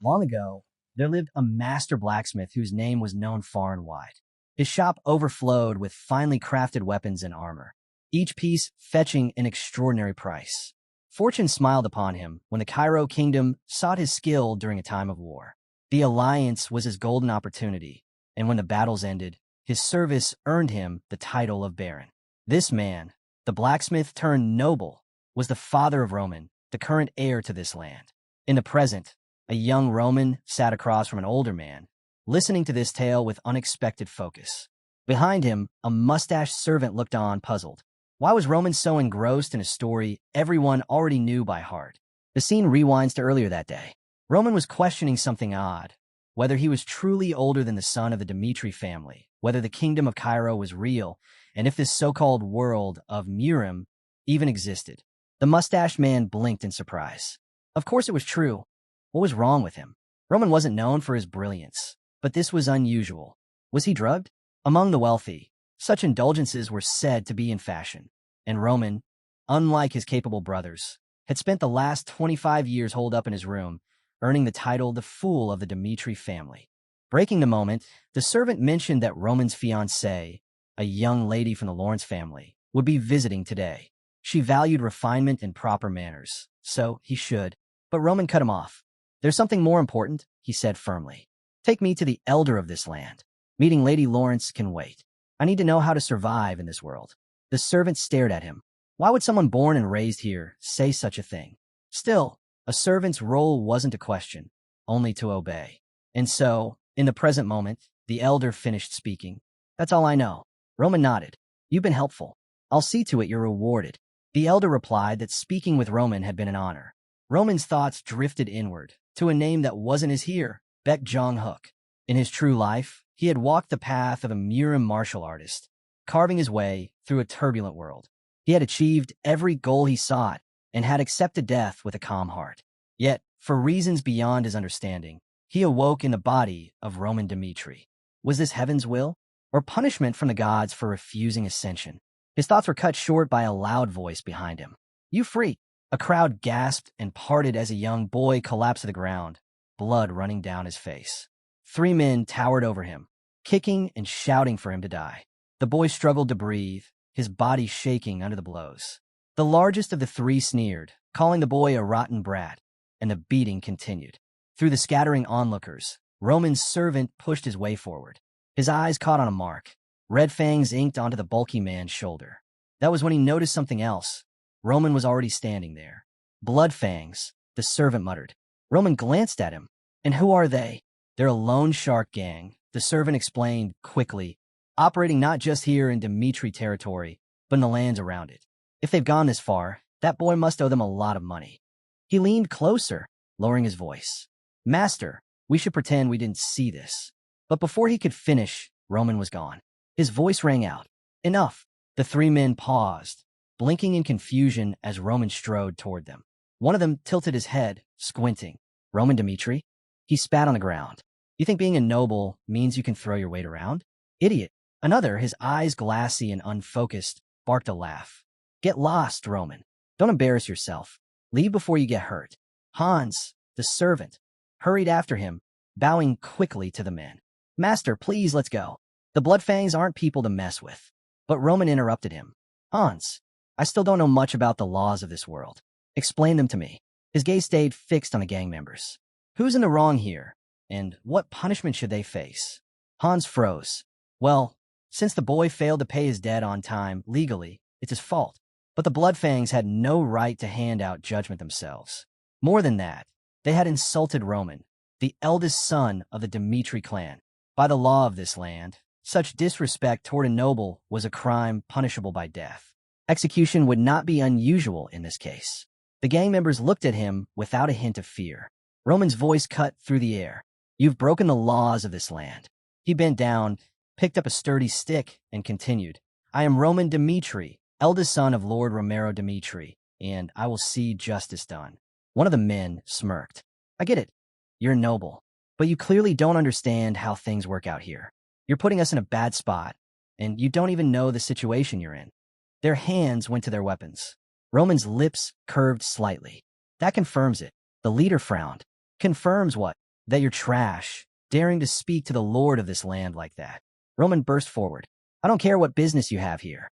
Long ago, there lived a master blacksmith whose name was known far and wide. His shop overflowed with finely crafted weapons and armor, each piece fetching an extraordinary price. Fortune smiled upon him when the Cairo kingdom sought his skill during a time of war. The alliance was his golden opportunity, and when the battles ended, his service earned him the title of Baron. This man, the blacksmith turned noble, was the father of Roman, the current heir to this land. In the present, a young Roman sat across from an older man, listening to this tale with unexpected focus. Behind him, a mustached servant looked on, puzzled. Why was Roman so engrossed in a story everyone already knew by heart? The scene rewinds to earlier that day. Roman was questioning something odd, whether he was truly older than the son of the Dimitri family, whether the kingdom of Cairo was real, and if this so-called world of Murim even existed. The mustached man blinked in surprise. Of course it was true. What was wrong with him? Roman wasn't known for his brilliance, but this was unusual. Was he drugged? Among the wealthy, such indulgences were said to be in fashion, and Roman, unlike his capable brothers, had spent the last 25 years holed up in his room, earning the title the Fool of the Dimitri family. Breaking the moment, the servant mentioned that Roman's fiancée, a young lady from the Lawrence family, would be visiting today. She valued refinement and proper manners, so he should. But Roman cut him off. There's something more important, he said firmly. Take me to the elder of this land. Meeting Lady Lawrence can wait. I need to know how to survive in this world. The servant stared at him. Why would someone born and raised here say such a thing? Still, a servant's role wasn't to question, only to obey. And so, in the present moment, the elder finished speaking. That's all I know. Roman nodded. You've been helpful. I'll see to it you're rewarded. The elder replied that speaking with Roman had been an honor. Roman's thoughts drifted inward, to a name that wasn't his here, Baek Jong-hook. In his true life, he had walked the path of a Murim martial artist, carving his way through a turbulent world. He had achieved every goal he sought and had accepted death with a calm heart. Yet, for reasons beyond his understanding, he awoke in the body of Roman Dimitri. Was this heaven's will, or punishment from the gods for refusing ascension? His thoughts were cut short by a loud voice behind him. You freak! A crowd gasped and parted as a young boy collapsed to the ground, blood running down his face. 3 men towered over him, kicking and shouting for him to die. The boy struggled to breathe, his body shaking under the blows. The largest of the 3 sneered, calling the boy a rotten brat, and the beating continued. Through the scattering onlookers, Roman's servant pushed his way forward. His eyes caught on a mark, red fangs inked onto the bulky man's shoulder. That was when he noticed something else. Roman was already standing there. Blood fangs, the servant muttered. Roman glanced at him. And who are they? They're a lone shark gang, the servant explained quickly, operating not just here in Dimitri territory, but in the lands around it. If they've gone this far, that boy must owe them a lot of money. He leaned closer, lowering his voice. Master, we should pretend we didn't see this. But before he could finish, Roman was gone. His voice rang out. Enough. The 3 men paused, blinking in confusion as Roman strode toward them. One of them tilted his head, squinting. Roman Dimitri? He spat on the ground. You think being a noble means you can throw your weight around? Idiot. Another, his eyes glassy and unfocused, barked a laugh. Get lost, Roman. Don't embarrass yourself. Leave before you get hurt. Hans, the servant, hurried after him, bowing quickly to the men. Master, please, let's go. The Bloodfangs aren't people to mess with. But Roman interrupted him. Hans, I still don't know much about the laws of this world. Explain them to me. His gaze stayed fixed on the gang members. Who's in the wrong here, and what punishment should they face? Hans froze. Well, since the boy failed to pay his debt on time legally, it's his fault. But the Bloodfangs had no right to hand out judgment themselves. More than that, they had insulted Roman, the eldest son of the Dimitri clan. By the law of this land, such disrespect toward a noble was a crime punishable by death. Execution would not be unusual in this case. The gang members looked at him without a hint of fear. Roman's voice cut through the air. You've broken the laws of this land. He bent down, picked up a sturdy stick, and continued. I am Roman Dimitri, eldest son of Lord Romero Dimitri, and I will see justice done. One of the men smirked. I get it. You're noble, but you clearly don't understand how things work out here. You're putting us in a bad spot, and you don't even know the situation you're in. Their hands went to their weapons. Roman's lips curved slightly. That confirms it. The leader frowned. Confirms what? That you're trash, daring to speak to the lord of this land like that. Roman burst forward. I don't care what business you have here.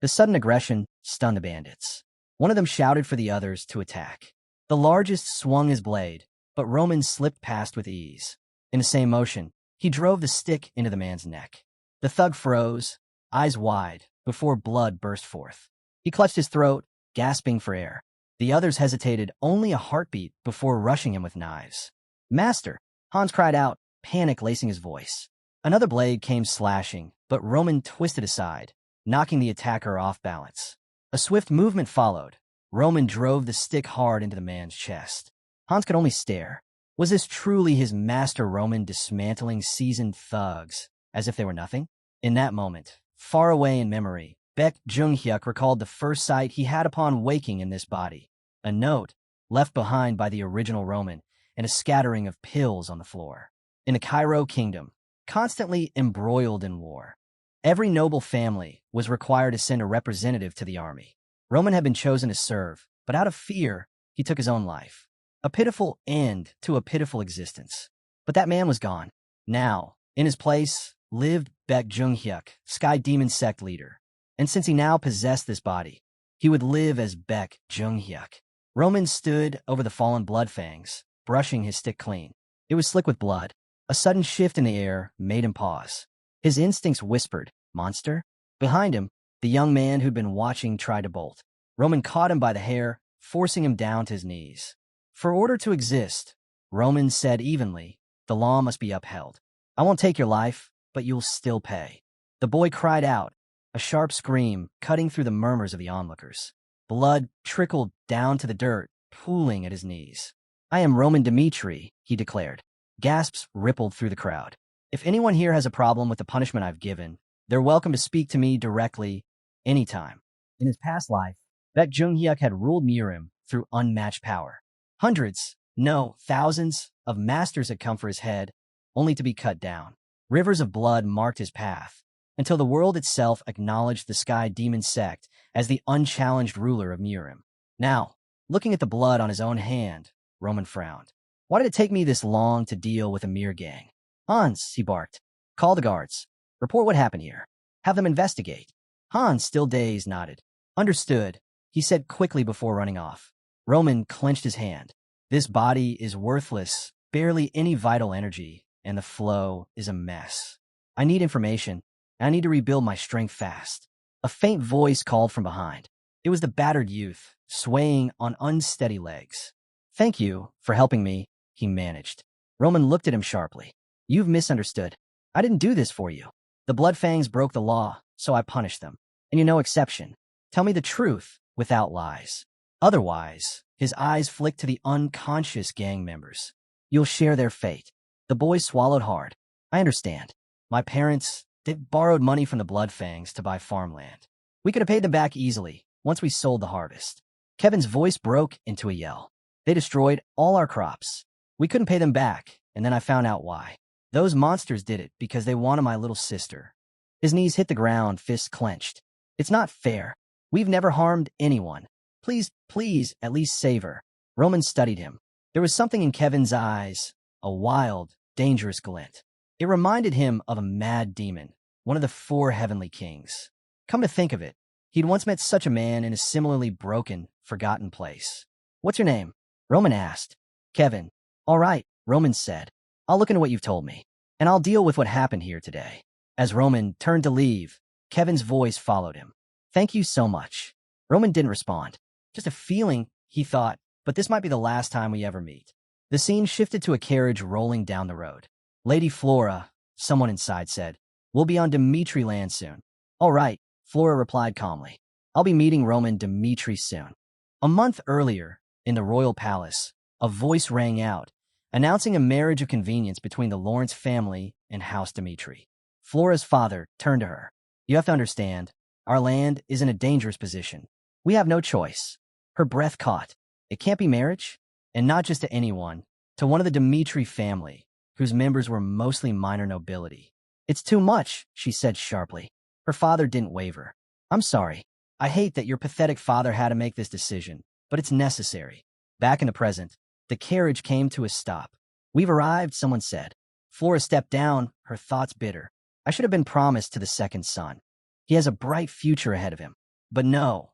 The sudden aggression stunned the bandits. One of them shouted for the others to attack. The largest swung his blade, but Roman slipped past with ease. In the same motion, he drove the stick into the man's neck. The thug froze, eyes wide, before blood burst forth. He clutched his throat, gasping for air. The others hesitated only a heartbeat before rushing him with knives. Master! Hans cried out, panic lacing his voice. Another blade came slashing, but Roman twisted aside, knocking the attacker off balance. A swift movement followed. Roman drove the stick hard into the man's chest. Hans could only stare. Was this truly his master Roman dismantling seasoned thugs, as if they were nothing? In that moment, far away in memory, Baek Jung-hyuk recalled the first sight he had upon waking in this body. A note, left behind by the original Roman, and a scattering of pills on the floor. In the Cairo kingdom, constantly embroiled in war, every noble family was required to send a representative to the army. Roman had been chosen to serve, but out of fear, he took his own life. A pitiful end to a pitiful existence. But that man was gone. Now, in his place, lived Baek Jung-hyuk, Sky Demon Sect leader. And since he now possessed this body, he would live as Baek Jung-hyuk. Roman stood over the fallen Bloodfangs, brushing his stick clean. It was slick with blood. A sudden shift in the air made him pause. His instincts whispered, "Monster?" Behind him, the young man who'd been watching tried to bolt. Roman caught him by the hair, forcing him down to his knees. For order to exist, Roman said evenly, the law must be upheld. I won't take your life, but you'll still pay. The boy cried out, a sharp scream cutting through the murmurs of the onlookers. Blood trickled down to the dirt, pooling at his knees. I am Roman Dmitri, he declared. Gasps rippled through the crowd. If anyone here has a problem with the punishment I've given, they're welcome to speak to me directly, anytime. In his past life, Baek Jung-hyuk had ruled Murim through unmatched power. Hundreds, no, thousands, of masters had come for his head, only to be cut down. Rivers of blood marked his path, until the world itself acknowledged the Sky Demon Sect as the unchallenged ruler of Murim. Now, looking at the blood on his own hand, Roman frowned. Why did it take me this long to deal with a mere gang? Hans, he barked. Call the guards. Report what happened here. Have them investigate. Hans, still dazed, nodded. Understood, he said quickly before running off. Roman clenched his hand. This body is worthless, barely any vital energy, and the flow is a mess. I need information. I need to rebuild my strength fast. A faint voice called from behind. It was the battered youth, swaying on unsteady legs. Thank you for helping me, he managed. Roman looked at him sharply. You've misunderstood. I didn't do this for you. The Bloodfangs broke the law, so I punished them. And you're no exception. Tell me the truth, without lies. Otherwise, his eyes flicked to the unconscious gang members. You'll share their fate. The boy swallowed hard. I understand. My parents, they borrowed money from the Bloodfangs to buy farmland. We could have paid them back easily, once we sold the harvest. Kevin's voice broke into a yell. They destroyed all our crops. We couldn't pay them back, and then I found out why. Those monsters did it because they wanted my little sister. His knees hit the ground, fists clenched. It's not fair. We've never harmed anyone. Please, please, at least save her. Roman studied him. There was something in Kevin's eyes, a wild, dangerous glint. It reminded him of a mad demon, one of the 4 heavenly kings. Come to think of it, he'd once met such a man in a similarly broken, forgotten place. What's your name? Roman asked. Kevin. All right, Roman said. I'll look into what you've told me, and I'll deal with what happened here today. As Roman turned to leave, Kevin's voice followed him. Thank you so much. Roman didn't respond. Just a feeling, he thought, but this might be the last time we ever meet. The scene shifted to a carriage rolling down the road. Lady Flora, someone inside said, we'll be on Dimitri land soon. All right, Flora replied calmly. I'll be meeting Roman Dimitri soon. A month earlier, in the royal palace, a voice rang out, announcing a marriage of convenience between the Lawrence family and House Dimitri. Flora's father turned to her. You have to understand, our land is in a dangerous position. We have no choice. Her breath caught. It can't be marriage, and not just to anyone, to one of the Dimitri family, whose members were mostly minor nobility. It's too much, she said sharply. Her father didn't waver. I'm sorry. I hate that your pathetic father had to make this decision, but it's necessary. Back in the present, the carriage came to a stop. We've arrived, someone said. Flora stepped down, her thoughts bitter. I should have been promised to the second son. He has a bright future ahead of him. But no.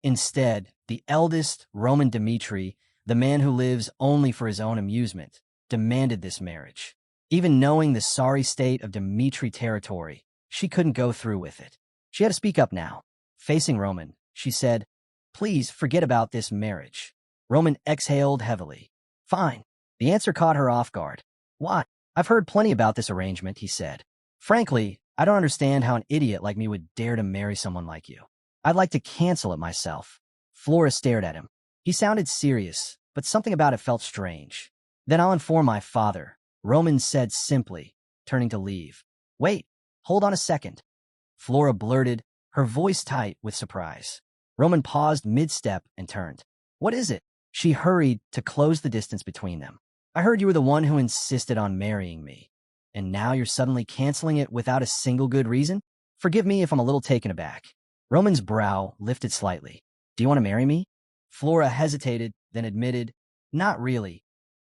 Instead, the eldest, Roman Dmitri, the man who lives only for his own amusement, demanded this marriage. Even knowing the sorry state of Dmitri territory, she couldn't go through with it. She had to speak up now. Facing Roman, she said, "Please forget about this marriage." Roman exhaled heavily. "Fine." The answer caught her off guard. "What? I've heard plenty about this arrangement," he said. "Frankly, I don't understand how an idiot like me would dare to marry someone like you. I'd like to cancel it myself." Flora stared at him. He sounded serious, but something about it felt strange. "Then I'll inform my father," Roman said simply, turning to leave. "Wait, hold on a second," Flora blurted, her voice tight with surprise. Roman paused mid-step and turned. "What is it?" She hurried to close the distance between them. "I heard you were the one who insisted on marrying me. And now you're suddenly canceling it without a single good reason? Forgive me if I'm a little taken aback." Roman's brow lifted slightly. "Do you want to marry me?" Flora hesitated, then admitted, "Not really."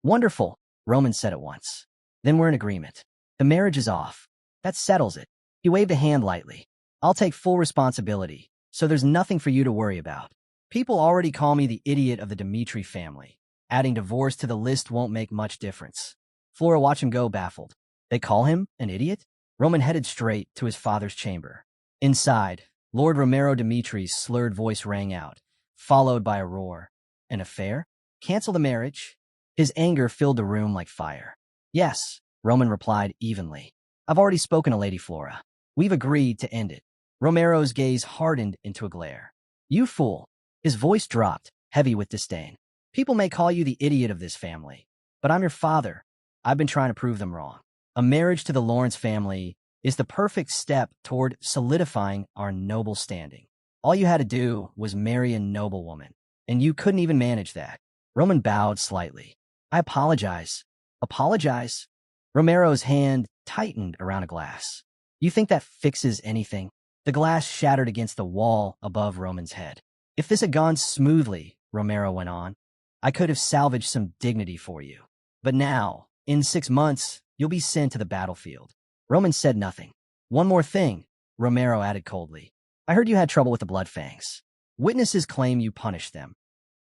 "Wonderful," Roman said at once. "Then we're in agreement. The marriage is off. That settles it." He waved a hand lightly. "I'll take full responsibility, so there's nothing for you to worry about. People already call me the idiot of the Dmitri family. Adding divorce to the list won't make much difference." Flora watched him go, baffled. They call him an idiot? Roman headed straight to his father's chamber. Inside, Lord Romero Dimitri's slurred voice rang out, followed by a roar. "An affair? Cancel the marriage?" His anger filled the room like fire. "Yes," Roman replied evenly. "I've already spoken to Lady Flora. We've agreed to end it." Romero's gaze hardened into a glare. "You fool." His voice dropped, heavy with disdain. "People may call you the idiot of this family, but I'm your father. I've been trying to prove them wrong. A marriage to the Lawrence family is the perfect step toward solidifying our noble standing. All you had to do was marry a noble woman, and you couldn't even manage that." Roman bowed slightly. "I apologize." "Apologize?" Romero's hand tightened around a glass. "You think that fixes anything?" The glass shattered against the wall above Roman's head. "If this had gone smoothly," Romero went on, "I could have salvaged some dignity for you. But now, in 6 months, you'll be sent to the battlefield." Roman said nothing. "One more thing," Romero added coldly. "I heard you had trouble with the Bloodfangs. Witnesses claim you punished them."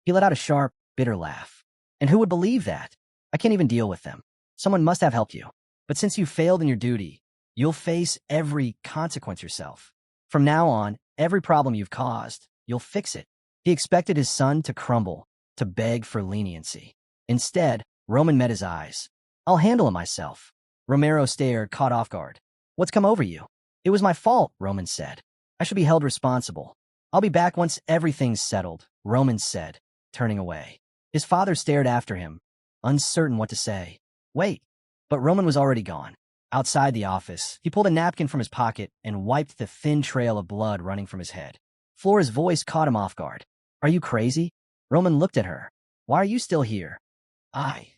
He let out a sharp, bitter laugh. "And who would believe that? I can't even deal with them. Someone must have helped you. But since you failed in your duty, you'll face every consequence yourself. From now on, every problem you've caused, you'll fix it." He expected his son to crumble, to beg for leniency. Instead, Roman met his eyes. "I'll handle it myself." Romero stared, caught off guard. "What's come over you?" "It was my fault," Roman said. "I should be held responsible." "I'll be back once everything's settled," Roman said, turning away. His father stared after him, uncertain what to say. "Wait." But Roman was already gone. Outside the office, he pulled a napkin from his pocket and wiped the thin trail of blood running from his head. Flora's voice caught him off guard. "Are you crazy?" Roman looked at her. "Why are you still here?"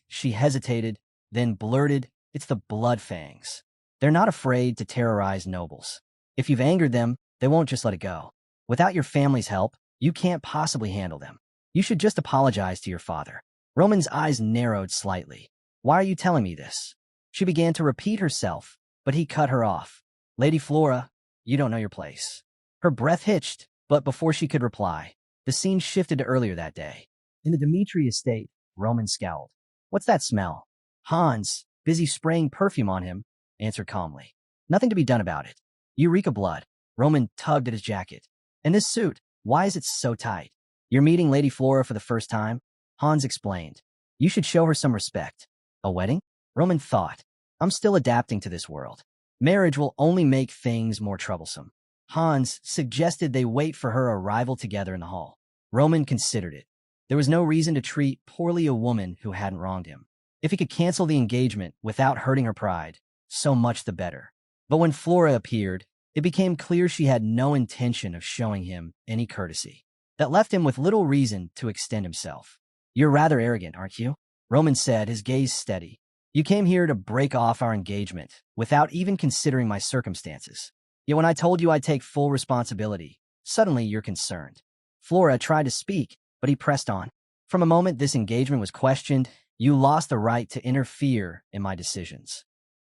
She hesitated, then blurted, "It's the Bloodfangs. They're not afraid to terrorize nobles. If you've angered them, they won't just let it go. Without your family's help, you can't possibly handle them. You should just apologize to your father." Roman's eyes narrowed slightly. "Why are you telling me this?" She began to repeat herself, but he cut her off. "Lady Flora, you don't know your place." Her breath hitched, but before she could reply, the scene shifted to earlier that day. In the Dmitri estate, Roman scowled. "What's that smell?" Hans, busy spraying perfume on him, answered calmly. "Nothing to be done about it. Eureka blood." Roman tugged at his jacket. "And this suit, why is it so tight?" "You're meeting Lady Flora for the first time," Hans explained. "You should show her some respect." "A wedding?" Roman thought. "I'm still adapting to this world. Marriage will only make things more troublesome." Hans suggested they wait for her arrival together in the hall. Roman considered it. There was no reason to treat poorly a woman who hadn't wronged him. If he could cancel the engagement without hurting her pride, so much the better. But when Flora appeared, it became clear she had no intention of showing him any courtesy. That left him with little reason to extend himself. "You're rather arrogant, aren't you?" Roman said, his gaze steady. "You came here to break off our engagement without even considering my circumstances. Yet when I told you I'd take full responsibility, suddenly you're concerned." Flora tried to speak, but he pressed on. "From a moment this engagement was questioned, You lost the right to interfere in my decisions.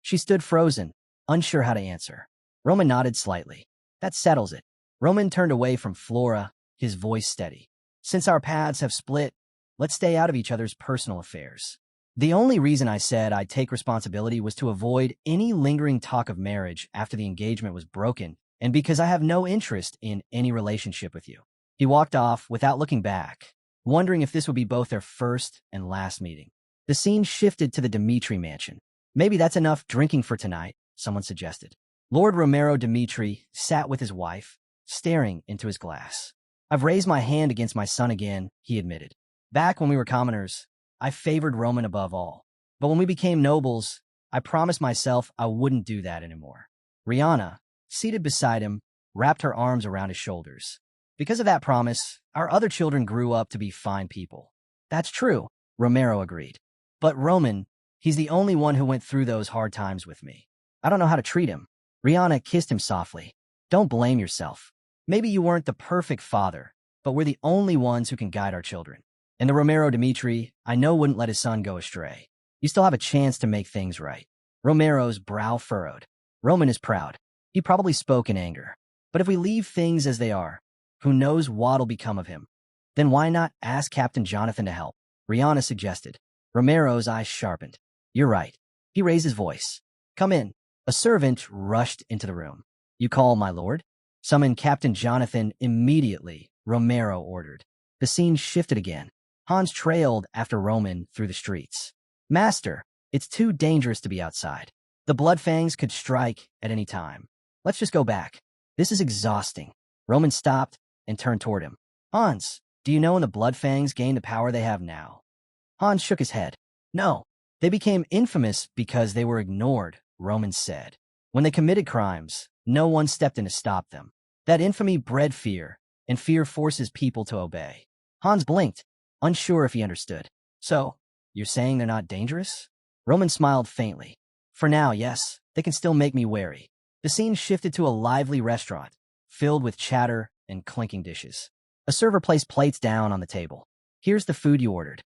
She stood frozen, unsure how to answer. Roman nodded slightly. That settles it. Roman turned away from Flora, his voice steady. Since our paths have split, let's stay out of each other's personal affairs. The only reason I said I'd take responsibility was to avoid any lingering talk of marriage after the engagement was broken, and because I have no interest in any relationship with you. He walked off without looking back, wondering if this would be both their first and last meeting. The scene shifted to the Dimitri mansion. Maybe that's enough drinking for tonight, someone suggested. Lord Romero Dimitri sat with his wife, staring into his glass. I've raised my hand against my son again, he admitted. Back when we were commoners, I favored Roman above all. But when we became nobles, I promised myself I wouldn't do that anymore. Rihanna, seated beside him, wrapped her arms around his shoulders. Because of that promise, our other children grew up to be fine people. That's true, Romero agreed. But Roman, he's the only one who went through those hard times with me. I don't know how to treat him. Rihanna kissed him softly. Don't blame yourself. Maybe you weren't the perfect father, but we're the only ones who can guide our children. And the Romero Dimitri, I know wouldn't let his son go astray. You still have a chance to make things right. Romero's brow furrowed. Roman is proud. He probably spoke in anger. But if we leave things as they are, who knows what'll become of him? Then why not ask Captain Jonathan to help? Rihanna suggested. Romero's eyes sharpened. You're right. He raised his voice. Come in. A servant rushed into the room. You call, my lord? Summon Captain Jonathan immediately, Romero ordered. The scene shifted again. Hans trailed after Roman through the streets. Master, it's too dangerous to be outside. The Bloodfangs could strike at any time. Let's just go back. This is exhausting. Roman stopped and turned toward him. Hans, do you know when the Bloodfangs gained the power they have now? Hans shook his head. No, they became infamous because they were ignored, Roman said. When they committed crimes, no one stepped in to stop them. That infamy bred fear, and fear forces people to obey. Hans blinked, unsure if he understood. So, you're saying they're not dangerous? Roman smiled faintly. For now, yes, they can still make me wary. The scene shifted to a lively restaurant, filled with chatter and clinking dishes. A server placed plates down on the table. Here's the food you ordered.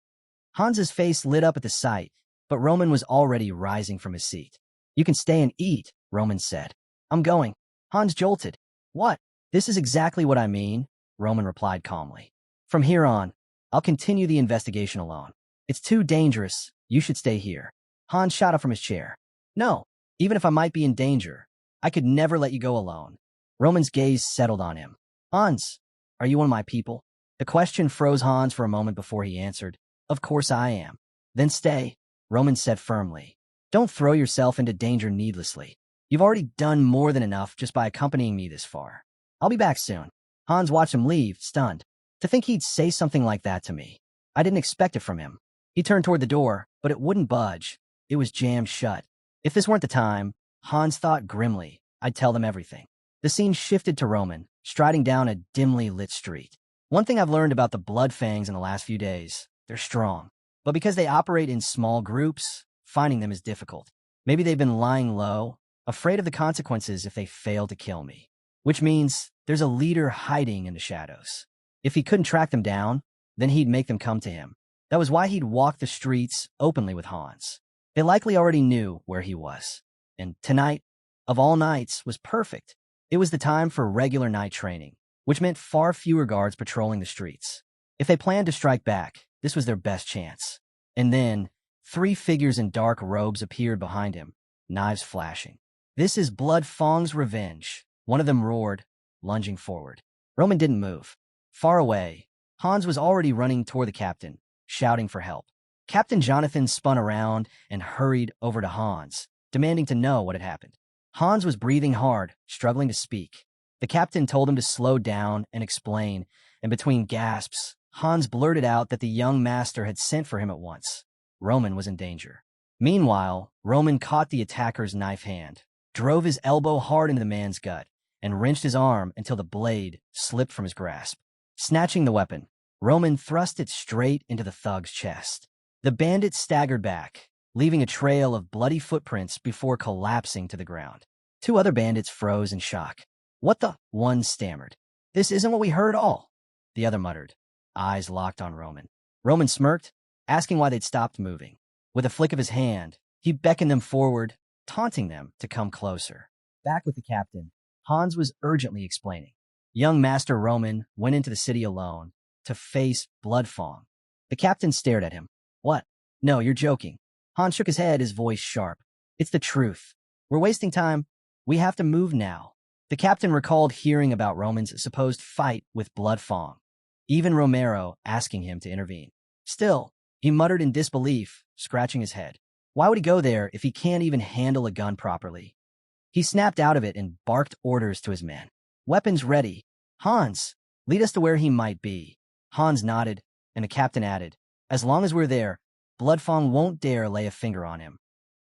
Hans's face lit up at the sight, but Roman was already rising from his seat. You can stay and eat, Roman said. I'm going. Hans jolted. What? This is exactly what I mean, Roman replied calmly. From here on, I'll continue the investigation alone. It's too dangerous. You should stay here. Hans shot up from his chair. No, even if I might be in danger, I could never let you go alone. Roman's gaze settled on him. Hans, are you one of my people? The question froze Hans for a moment before he answered. Of course I am. Then stay, Roman said firmly. Don't throw yourself into danger needlessly. You've already done more than enough just by accompanying me this far. I'll be back soon. Hans watched him leave, stunned. To think he'd say something like that to me. I didn't expect it from him. He turned toward the door, but it wouldn't budge. It was jammed shut. If this weren't the time, Hans thought grimly, I'd tell them everything. The scene shifted to Roman, striding down a dimly lit street. One thing I've learned about the Bloodfangs in the last few days, they're strong. But because they operate in small groups, finding them is difficult. Maybe they've been lying low, afraid of the consequences if they fail to kill me. Which means there's a leader hiding in the shadows. If he couldn't track them down, then he'd make them come to him. That was why he'd walk the streets openly with Hans. They likely already knew where he was. And tonight, of all nights, was perfect. It was the time for regular night training, which meant far fewer guards patrolling the streets. If they planned to strike back, this was their best chance. And then, 3 figures in dark robes appeared behind him, knives flashing. This is Bloodfang's revenge, one of them roared, lunging forward. Roman didn't move. Far away, Hans was already running toward the captain, shouting for help. Captain Jonathan spun around and hurried over to Hans, demanding to know what had happened. Hans was breathing hard, struggling to speak. The captain told him to slow down and explain, and between gasps, Hans blurted out that the young master had sent for him at once. Roman was in danger. Meanwhile, Roman caught the attacker's knife hand, drove his elbow hard into the man's gut, and wrenched his arm until the blade slipped from his grasp. Snatching the weapon, Roman thrust it straight into the thug's chest. The bandit staggered back, leaving a trail of bloody footprints before collapsing to the ground. 2 other bandits froze in shock. What the? One stammered. This isn't what we heard all. The other muttered, eyes locked on Roman. Roman smirked. asking why they'd stopped moving. With a flick of his hand, he beckoned them forward, taunting them to come closer. Back with the captain, Hans was urgently explaining. Young Master Roman went into the city alone to face Bloodfang. The captain stared at him. What? No, you're joking. Hans shook his head, his voice sharp. It's the truth. We're wasting time. We have to move now. The captain recalled hearing about Roman's supposed fight with Bloodfang, even Romero asking him to intervene. Still, he muttered in disbelief, scratching his head. Why would he go there if he can't even handle a gun properly? He snapped out of it and barked orders to his men. Weapons ready. Hans, lead us to where he might be. Hans nodded, and the captain added, as long as we're there, Bloodfang won't dare lay a finger on him.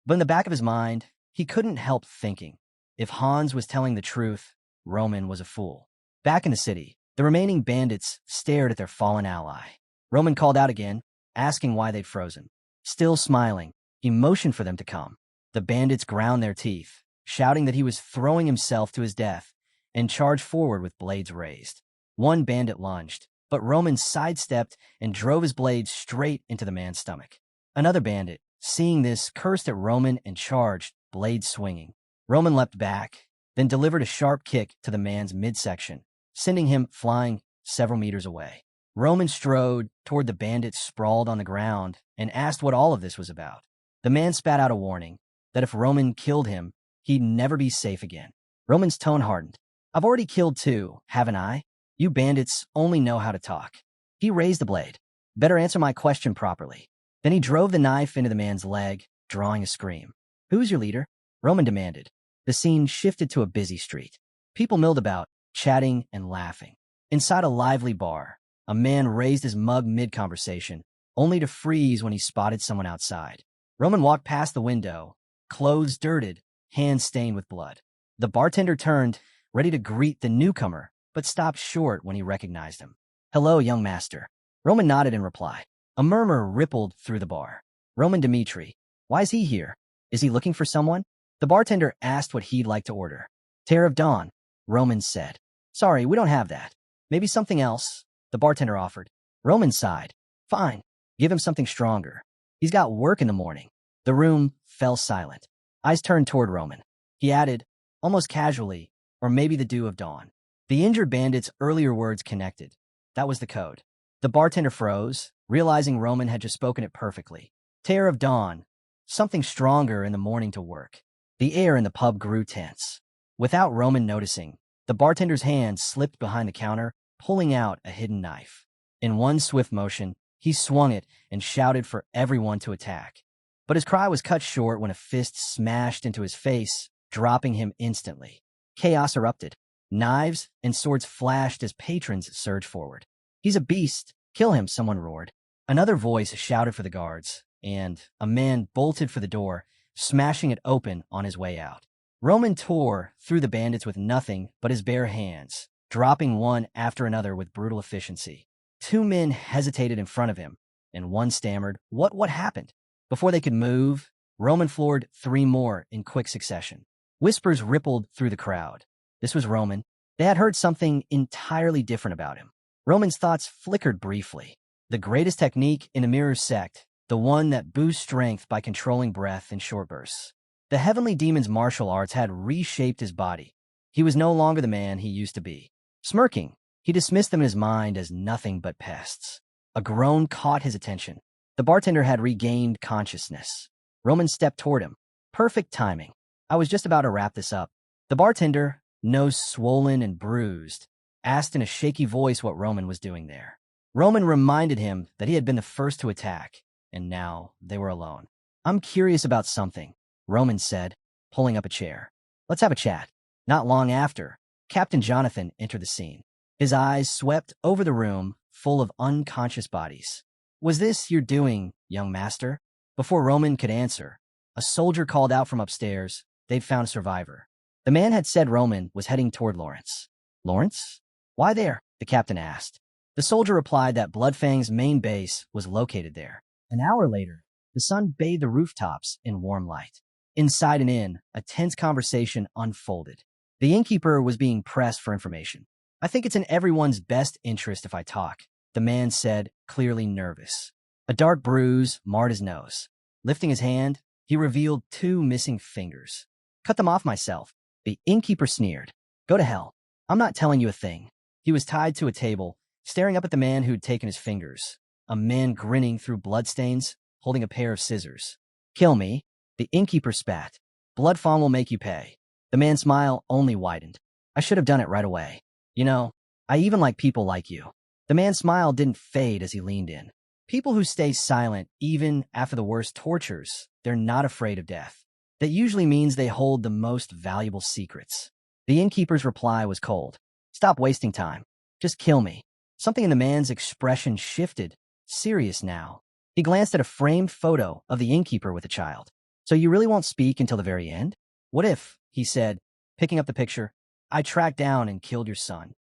But in the back of his mind, he couldn't help thinking. If Hans was telling the truth, Roman was a fool. Back in the city, the remaining bandits stared at their fallen ally. Roman called out again, asking why they'd frozen. Still smiling, he motioned for them to come. The bandits ground their teeth, shouting that he was throwing himself to his death, and charged forward with blades raised. One bandit lunged, but Roman sidestepped and drove his blade straight into the man's stomach. Another bandit, seeing this, cursed at Roman and charged, blade swinging. Roman leapt back, then delivered a sharp kick to the man's midsection, sending him flying several meters away. Roman strode toward the bandits sprawled on the ground and asked what all of this was about. The man spat out a warning that if Roman killed him, he'd never be safe again. Roman's tone hardened. I've already killed two, haven't I? You bandits only know how to talk. He raised the blade. Better answer my question properly. Then he drove the knife into the man's leg, drawing a scream. Who's your leader? Roman demanded. The scene shifted to a busy street. People milled about, chatting and laughing. Inside a lively bar, a man raised his mug mid-conversation, only to freeze when he spotted someone outside. Roman walked past the window, clothes dirted, hands stained with blood. The bartender turned, ready to greet the newcomer, but stopped short when he recognized him. Hello, young master. Roman nodded in reply. A murmur rippled through the bar. Roman Dmitri. Why is he here? Is he looking for someone? The bartender asked what he'd like to order. Tear of Dawn, Roman said. Sorry, we don't have that. Maybe something else, the bartender offered. Roman sighed. Fine, give him something stronger. He's got work in the morning. The room fell silent. Eyes turned toward Roman. He added, almost casually, or maybe the dew of dawn. The injured bandit's earlier words connected. That was the code. The bartender froze, realizing Roman had just spoken it perfectly. Tear of Dawn, something stronger in the morning to work. The air in the pub grew tense. Without Roman noticing, the bartender's hand slipped behind the counter, pulling out a hidden knife. In one swift motion, he swung it and shouted for everyone to attack. But his cry was cut short when a fist smashed into his face, dropping him instantly. Chaos erupted. Knives and swords flashed as patrons surged forward. He's a beast. Kill him, someone roared. Another voice shouted for the guards, and a man bolted for the door, smashing it open on his way out. Roman tore through the bandits with nothing but his bare hands, dropping one after another with brutal efficiency. Two men hesitated in front of him, and one stammered, What happened? Before they could move, Roman floored three more in quick succession. Whispers rippled through the crowd. This was Roman. They had heard something entirely different about him. Roman's thoughts flickered briefly. The greatest technique in the Mirror sect, the one that boosts strength by controlling breath in short bursts. The heavenly demon's martial arts had reshaped his body. He was no longer the man he used to be. Smirking, he dismissed them in his mind as nothing but pests. A groan caught his attention. The bartender had regained consciousness. Roman stepped toward him. Perfect timing. I was just about to wrap this up. The bartender, nose swollen and bruised, asked in a shaky voice what Roman was doing there. Roman reminded him that he had been the first to attack, and now they were alone. I'm curious about something, Roman said, pulling up a chair. Let's have a chat. Not long after, Captain Jonathan entered the scene. His eyes swept over the room, full of unconscious bodies. Was this your doing, young master? Before Roman could answer, a soldier called out from upstairs. They'd found a survivor. The man had said Roman was heading toward Lawrence. Lawrence? Why there? The captain asked. The soldier replied that Bloodfang's main base was located there. An hour later, the sun bathed the rooftops in warm light. Inside an inn, a tense conversation unfolded. The innkeeper was being pressed for information. I think it's in everyone's best interest if I talk, the man said, clearly nervous. A dark bruise marred his nose. Lifting his hand, he revealed 2 missing fingers. Cut them off myself. The innkeeper sneered. Go to hell. I'm not telling you a thing. He was tied to a table, staring up at the man who'd taken his fingers. A man grinning through bloodstains, holding a pair of scissors. Kill me. The innkeeper spat. Bloodfang will make you pay. The man's smile only widened. I should have done it right away. You know, I even like people like you. The man's smile didn't fade as he leaned in. People who stay silent even after the worst tortures, they're not afraid of death. That usually means they hold the most valuable secrets. The innkeeper's reply was cold. Stop wasting time. Just kill me. Something in the man's expression shifted, serious now. He glanced at a framed photo of the innkeeper with a child. So you really won't speak until the very end? What if, he said, picking up the picture, I tracked down and killed your son?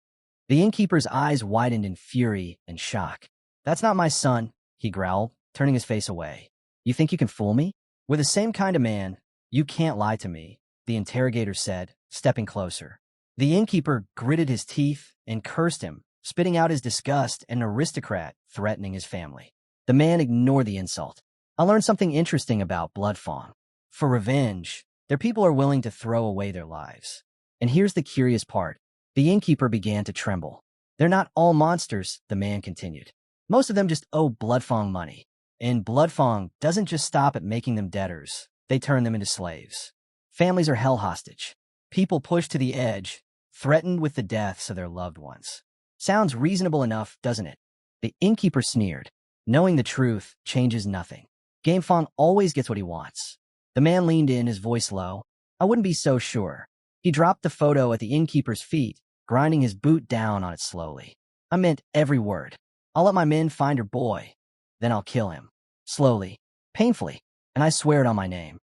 The innkeeper's eyes widened in fury and shock. That's not my son, he growled, turning his face away. You think you can fool me? We're the same kind of man. You can't lie to me, the interrogator said, stepping closer. The innkeeper gritted his teeth and cursed him, spitting out his disgust at an aristocrat threatening his family. The man ignored the insult. I learned something interesting about Bloodfang. For revenge, their people are willing to throw away their lives. And here's the curious part. The innkeeper began to tremble. They're not all monsters, the man continued. Most of them just owe Bloodfang money. And Bloodfang doesn't just stop at making them debtors. They turn them into slaves. Families are held hostage. People pushed to the edge, threatened with the deaths of their loved ones. Sounds reasonable enough, doesn't it? The innkeeper sneered. Knowing the truth changes nothing. Gamefang always gets what he wants. The man leaned in, his voice low. I wouldn't be so sure. He dropped the photo at the innkeeper's feet, grinding his boot down on it slowly. I meant every word. I'll let my men find your boy. Then I'll kill him. Slowly, painfully, and I swear it on my name.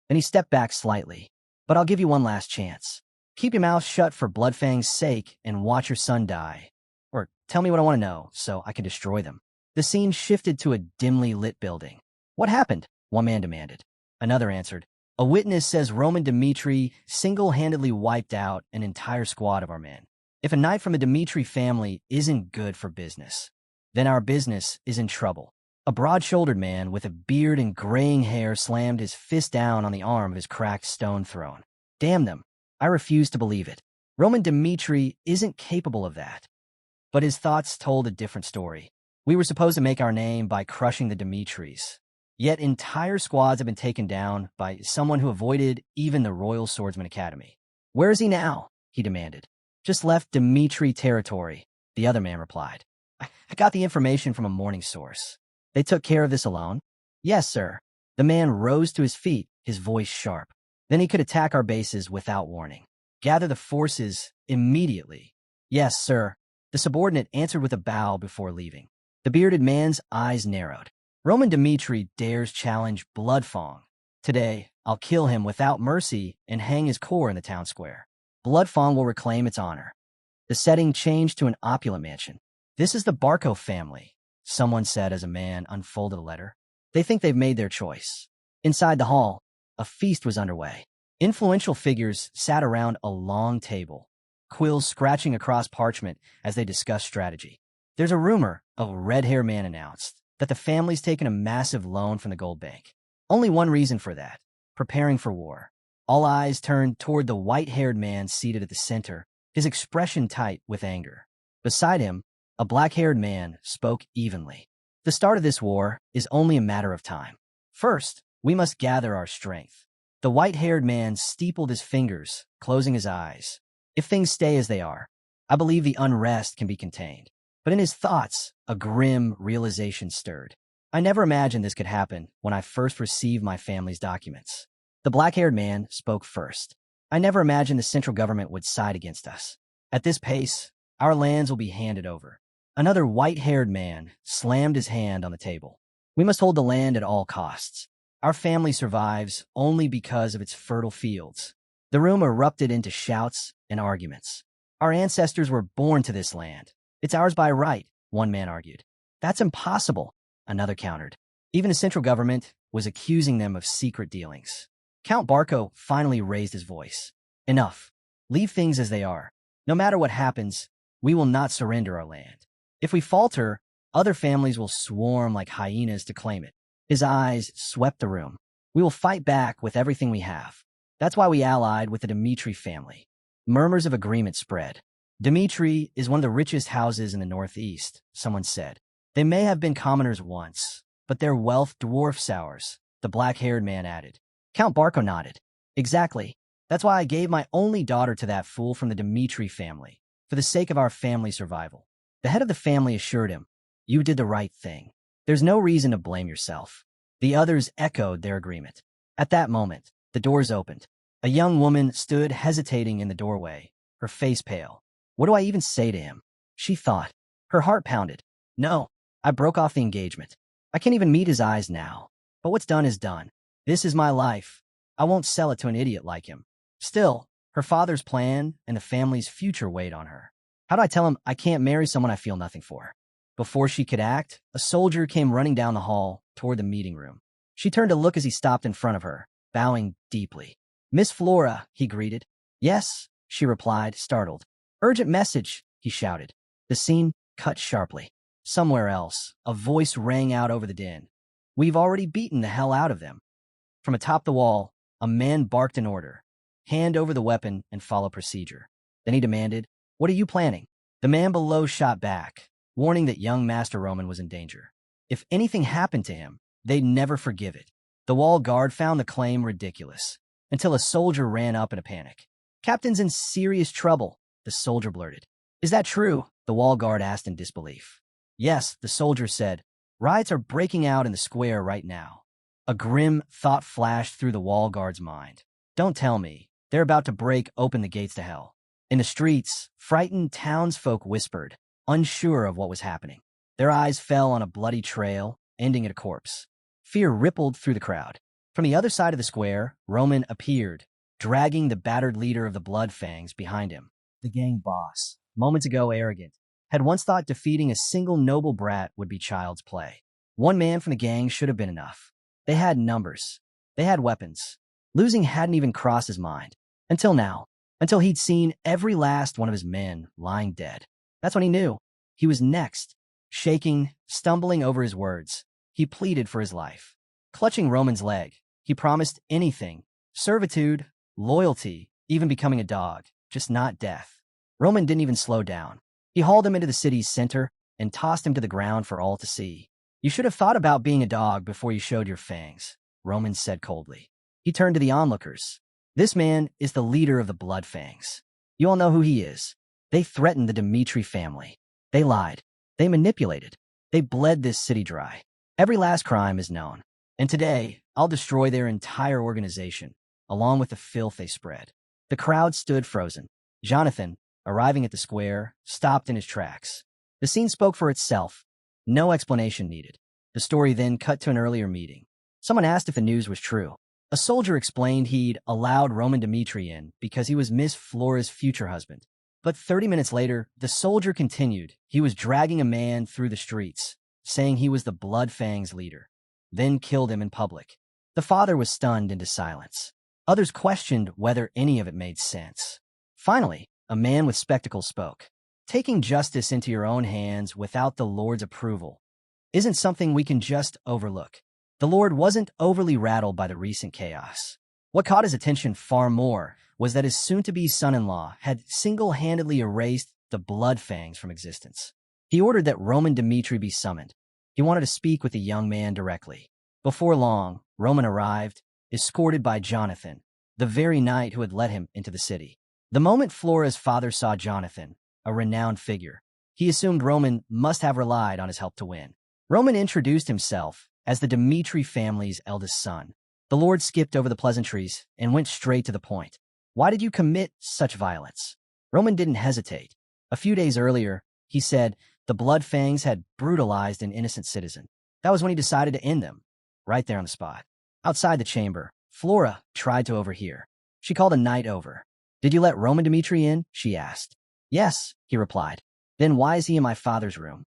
Then he stepped back slightly. But I'll give you one last chance. Keep your mouth shut for Bloodfang's sake and watch your son die. Or tell me what I want to know so I can destroy them. The scene shifted to a dimly lit building. What happened? One man demanded. Another answered. A witness says Roman Dmitri single-handedly wiped out an entire squad of our men. If a knight from the Dmitri family isn't good for business, then our business is in trouble. A broad-shouldered man with a beard and graying hair slammed his fist down on the arm of his cracked stone throne. Damn them. I refuse to believe it. Roman Dmitri isn't capable of that. But his thoughts told a different story. We were supposed to make our name by crushing the Dmitris. Yet entire squads have been taken down by someone who avoided even the Royal Swordsman Academy. Where is he now? He demanded. Just left Dmitri territory, the other man replied. I got the information from a morning source. They took care of this alone? Yes, sir. The man rose to his feet, his voice sharp. Then he could attack our bases without warning. Gather the forces immediately. Yes, sir. The subordinate answered with a bow before leaving. The bearded man's eyes narrowed. Roman Dmitri dares challenge Bloodfang. Today, I'll kill him without mercy and hang his core in the town square. Bloodfang will reclaim its honor. The setting changed to an opulent mansion. This is the Barco family, someone said as a man unfolded a letter. They think they've made their choice. Inside the hall, a feast was underway. Influential figures sat around a long table, quills scratching across parchment as they discussed strategy. There's a rumor, a red-haired man announced, that the family's taken a massive loan from the gold bank. Only one reason for that: preparing for war. All eyes turned toward the white-haired man seated at the center, his expression tight with anger. Beside him, a black-haired man spoke evenly. The start of this war is only a matter of time. First, we must gather our strength. The white-haired man steepled his fingers, closing his eyes. If things stay as they are, I believe the unrest can be contained. But in his thoughts, a grim realization stirred. I never imagined this could happen when I first received my family's documents. The black-haired man spoke first. I never imagined the central government would side against us. At this pace, our lands will be handed over. Another white-haired man slammed his hand on the table. We must hold the land at all costs. Our family survives only because of its fertile fields. The room erupted into shouts and arguments. Our ancestors were born to this land. It's ours by right, one man argued. That's impossible, another countered. Even the central government was accusing them of secret dealings. Count Barco finally raised his voice. Enough. Leave things as they are. No matter what happens, we will not surrender our land. If we falter, Other families will swarm like hyenas to claim it. His eyes swept the room. We will fight back with everything we have. That's why we allied with the Dmitri family. Murmurs of agreement spread. Dmitri is one of the richest houses in the Northeast, someone said. They may have been commoners once, but their wealth dwarfs ours, the black-haired man added. Count Barco nodded. Exactly. That's why I gave my only daughter to that fool from the Dmitri family, for the sake of our family's survival. The head of the family assured him, you did the right thing. There's no reason to blame yourself. The others echoed their agreement. At that moment, the doors opened. A young woman stood hesitating in the doorway, her face pale. What do I even say to him? She thought. Her heart pounded. No, I broke off the engagement. I can't even meet his eyes now. But what's done is done. This is my life. I won't sell it to an idiot like him. Still, her father's plan and the family's future weighed on her. How do I tell him I can't marry someone I feel nothing for? Before she could act, a soldier came running down the hall toward the meeting room. She turned to look as he stopped in front of her, bowing deeply. Miss Flora, he greeted. Yes, she replied, startled. Urgent message, he shouted. The scene cut sharply. Somewhere else, a voice rang out over the din. We've already beaten the hell out of them. From atop the wall, a man barked an order. Hand over the weapon and follow procedure. Then he demanded, what are you planning? The man below shot back, warning that young Master Roman was in danger. If anything happened to him, they'd never forgive it. The wall guard found the claim ridiculous, until a soldier ran up in a panic. Captain's in serious trouble, the soldier blurted. Is that true? The wall guard asked in disbelief. Yes, the soldier said. Riots are breaking out in the square right now. A grim thought flashed through the wall guard's mind. Don't tell me. They're about to break open the gates to hell. In the streets, frightened townsfolk whispered, unsure of what was happening. Their eyes fell on a bloody trail, ending at a corpse. Fear rippled through the crowd. From the other side of the square, Roman appeared, dragging the battered leader of the Blood Fangs behind him. The gang boss, moments ago arrogant, had once thought defeating a single noble brat would be child's play. One man from the gang should have been enough. They had numbers. They had weapons. Losing hadn't even crossed his mind. Until now. Until he'd seen every last one of his men lying dead. That's when he knew. He was next. Shaking, stumbling over his words, he pleaded for his life. Clutching Roman's leg, he promised anything. Servitude, loyalty, even becoming a dog. Just not death. Roman didn't even slow down. He hauled him into the city's center and tossed him to the ground for all to see. You should have thought about being a dog before you showed your fangs, Roman said coldly. He turned to the onlookers. This man is the leader of the Blood Fangs. You all know who he is. They threatened the Dmitri family. They lied. They manipulated. They bled this city dry. Every last crime is known. And today, I'll destroy their entire organization, along with the filth they spread. The crowd stood frozen. Jonathan, arriving at the square, stopped in his tracks. The scene spoke for itself. No explanation needed. The story then cut to an earlier meeting. Someone asked if the news was true. A soldier explained he'd allowed Roman Dmitri in because he was Miss Flora's future husband. But 30 minutes later, the soldier continued. He was dragging a man through the streets, saying he was the Blood Fangs leader, then killed him in public. The father was stunned into silence. Others questioned whether any of it made sense. Finally, a man with spectacles spoke. Taking justice into your own hands without the Lord's approval isn't something we can just overlook. The Lord wasn't overly rattled by the recent chaos. What caught his attention far more was that his soon-to-be son-in-law had single-handedly erased the Blood Fangs from existence. He ordered that Roman Dmitri be summoned. He wanted to speak with the young man directly. Before long, Roman arrived, escorted by Jonathan, the very knight who had led him into the city. The moment Flora's father saw Jonathan, a renowned figure, he assumed Roman must have relied on his help to win. Roman introduced himself as the Dmitri family's eldest son. The Lord skipped over the pleasantries and went straight to the point. Why did you commit such violence? Roman didn't hesitate. A few days earlier, he said the Blood Fangs had brutalized an innocent citizen. That was when he decided to end them, right there on the spot. Outside the chamber, Flora tried to overhear. She called a knight over. Did you let Roman Dmitri in? She asked. Yes, he replied. Then why is he in my father's room?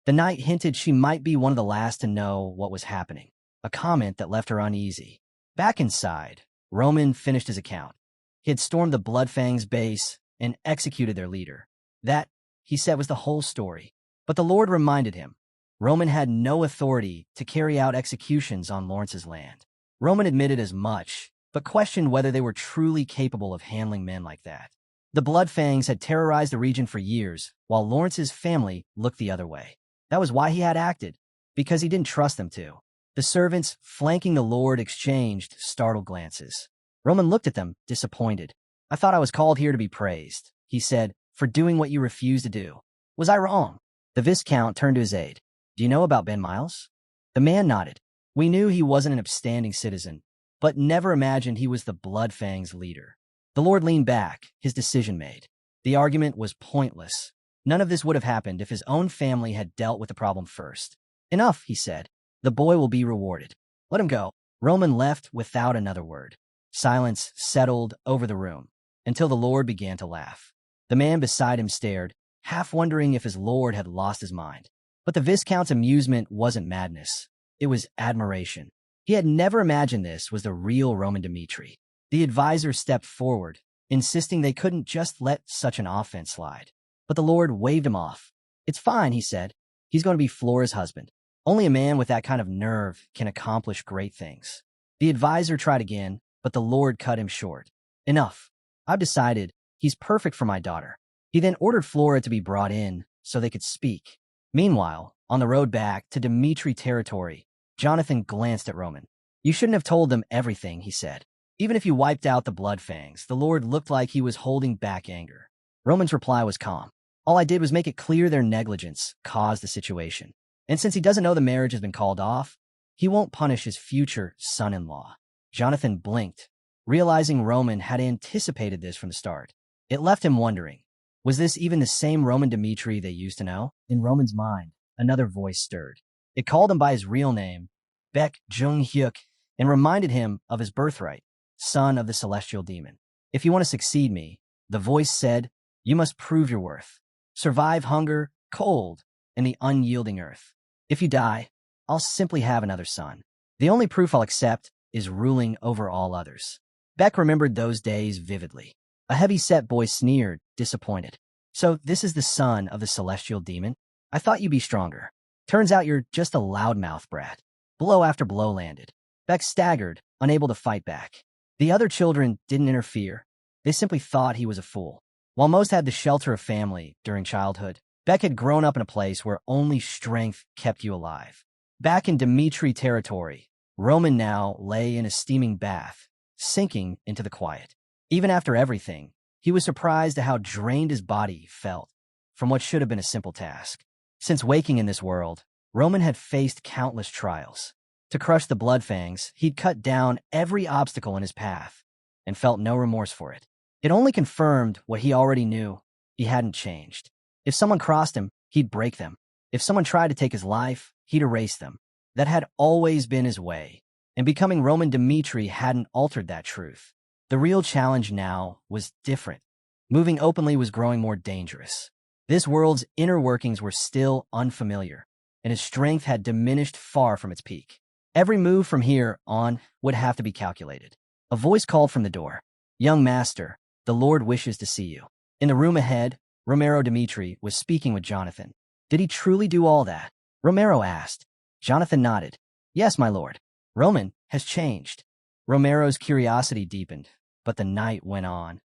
The knight hinted she might be one of the last to know what was happening, a comment that left her uneasy. Back inside, Roman finished his account. He had stormed the Blood Fangs base and executed their leader. That, he said, was the whole story. But the Lord reminded him, Roman had no authority to carry out executions on Lawrence's land. Roman admitted as much, but questioned whether they were truly capable of handling men like that. The Bloodfangs had terrorized the region for years, while Lawrence's family looked the other way. That was why he had acted, because he didn't trust them to. The servants flanking the Lord exchanged startled glances. Roman looked at them, disappointed. "I thought I was called here to be praised," he said, "for doing what you refused to do. Was I wrong?" The Viscount turned to his aide. "Do you know about Ben Miles?" The man nodded. "We knew he wasn't an upstanding citizen, but never imagined he was the Bloodfang's leader." The Lord leaned back, his decision made. The argument was pointless. None of this would have happened if his own family had dealt with the problem first. "Enough," he said. "The boy will be rewarded. Let him go." Roman left without another word. Silence settled over the room, until the Lord began to laugh. The man beside him stared, half wondering if his lord had lost his mind. But the Viscount's amusement wasn't madness. It was admiration. He had never imagined this was the real Roman Dmitri. The advisor stepped forward, insisting they couldn't just let such an offense slide. But the Lord waved him off. "It's fine," he said. "He's going to be Flora's husband. Only a man with that kind of nerve can accomplish great things." The advisor tried again, but the Lord cut him short. "Enough. I've decided he's perfect for my daughter." He then ordered Flora to be brought in so they could speak. Meanwhile, on the road back to Dmitri territory, Jonathan glanced at Roman. "You shouldn't have told them everything," he said. "Even if you wiped out the Bloodfangs, the Lord looked like he was holding back anger." Roman's reply was calm. "All I did was make it clear their negligence caused the situation. And since he doesn't know the marriage has been called off, he won't punish his future son-in-law." Jonathan blinked, realizing Roman had anticipated this from the start. It left him wondering, was this even the same Roman Dmitri they used to know? In Roman's mind, another voice stirred. It called him by his real name, Baek Jung-hyuk, and reminded him of his birthright, son of the celestial demon. "If you want to succeed me," the voice said, "you must prove your worth. Survive hunger, cold, and the unyielding earth. If you die, I'll simply have another son. The only proof I'll accept is ruling over all others." Beck remembered those days vividly. A heavy-set boy sneered, disappointed. "So this is the son of the celestial demon? I thought you'd be stronger. Turns out you're just a loudmouth brat." Blow after blow landed. Beck staggered, unable to fight back. The other children didn't interfere. They simply thought he was a fool. While most had the shelter of family during childhood, Beck had grown up in a place where only strength kept you alive. Back in Dmitri territory, Roman now lay in a steaming bath, sinking into the quiet. Even after everything, he was surprised at how drained his body felt from what should have been a simple task. Since waking in this world, Roman had faced countless trials. To crush the Bloodfangs, he'd cut down every obstacle in his path and felt no remorse for it. It only confirmed what he already knew. He hadn't changed. If someone crossed him, he'd break them. If someone tried to take his life, he'd erase them. That had always been his way, and becoming Roman Dmitri hadn't altered that truth. The real challenge now was different. Moving openly was growing more dangerous. This world's inner workings were still unfamiliar, and his strength had diminished far from its peak. Every move from here on would have to be calculated. A voice called from the door. "Young master, the Lord wishes to see you." In the room ahead, Romero Dmitri was speaking with Jonathan. "Did he truly do all that?" Romero asked. Jonathan nodded. "Yes, my lord. Roman has changed." Romero's curiosity deepened, but the night went on.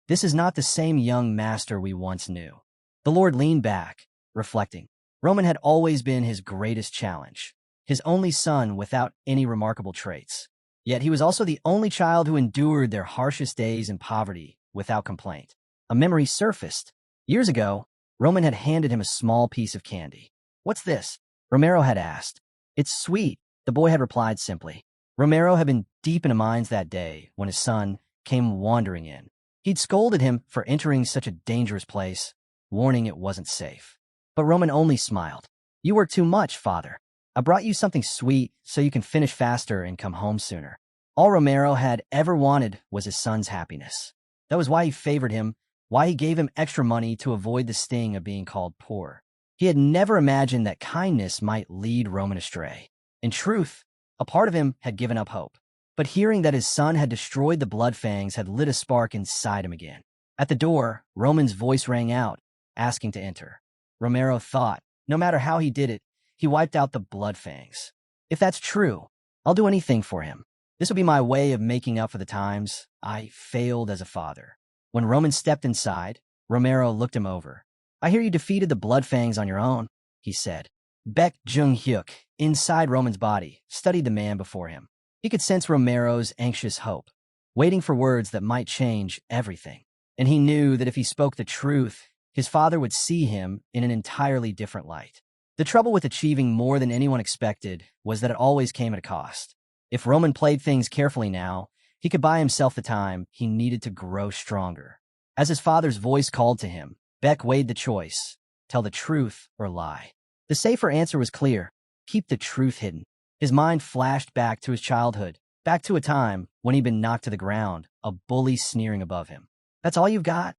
"This is not the same young master we once knew." The Lord leaned back, reflecting. Roman had always been his greatest challenge, his only son without any remarkable traits. Yet he was also the only child who endured their harshest days in poverty without complaint. A memory surfaced. Years ago, Roman had handed him a small piece of candy. "What's this?" Romero had asked. "It's sweet," the boy had replied simply. Romero had been deep in a mines that day when his son came wandering in. He'd scolded him for entering such a dangerous place, warning it wasn't safe. But Roman only smiled. "You work too much, father. I brought you something sweet so you can finish faster and come home sooner." All Romero had ever wanted was his son's happiness. That was why he favored him, why he gave him extra money to avoid the sting of being called poor. He had never imagined that kindness might lead Roman astray. In truth, a part of him had given up hope. But hearing that his son had destroyed the Bloodfangs had lit a spark inside him again. At the door, Roman's voice rang out, asking to enter. Romero thought, no matter how he did it, He wiped out the blood fangs. If that's true, I'll do anything for him. This will be my way of making up for the times I failed as a father. When Roman stepped inside, Romero looked him over. I hear you defeated the blood fangs on your own, he said. Baek Jung-hyuk, inside Roman's body, studied the man before him. He could sense Romero's anxious hope, waiting for words that might change everything. And he knew that if he spoke the truth, his father would see him in an entirely different light. The trouble with achieving more than anyone expected was that it always came at a cost. If Roman played things carefully now, he could buy himself the time he needed to grow stronger. As his father's voice called to him, Baek weighed the choice, tell the truth or lie. The safer answer was clear, keep the truth hidden. His mind flashed back to his childhood, back to a time when he'd been knocked to the ground, a bully sneering above him. That's all you've got?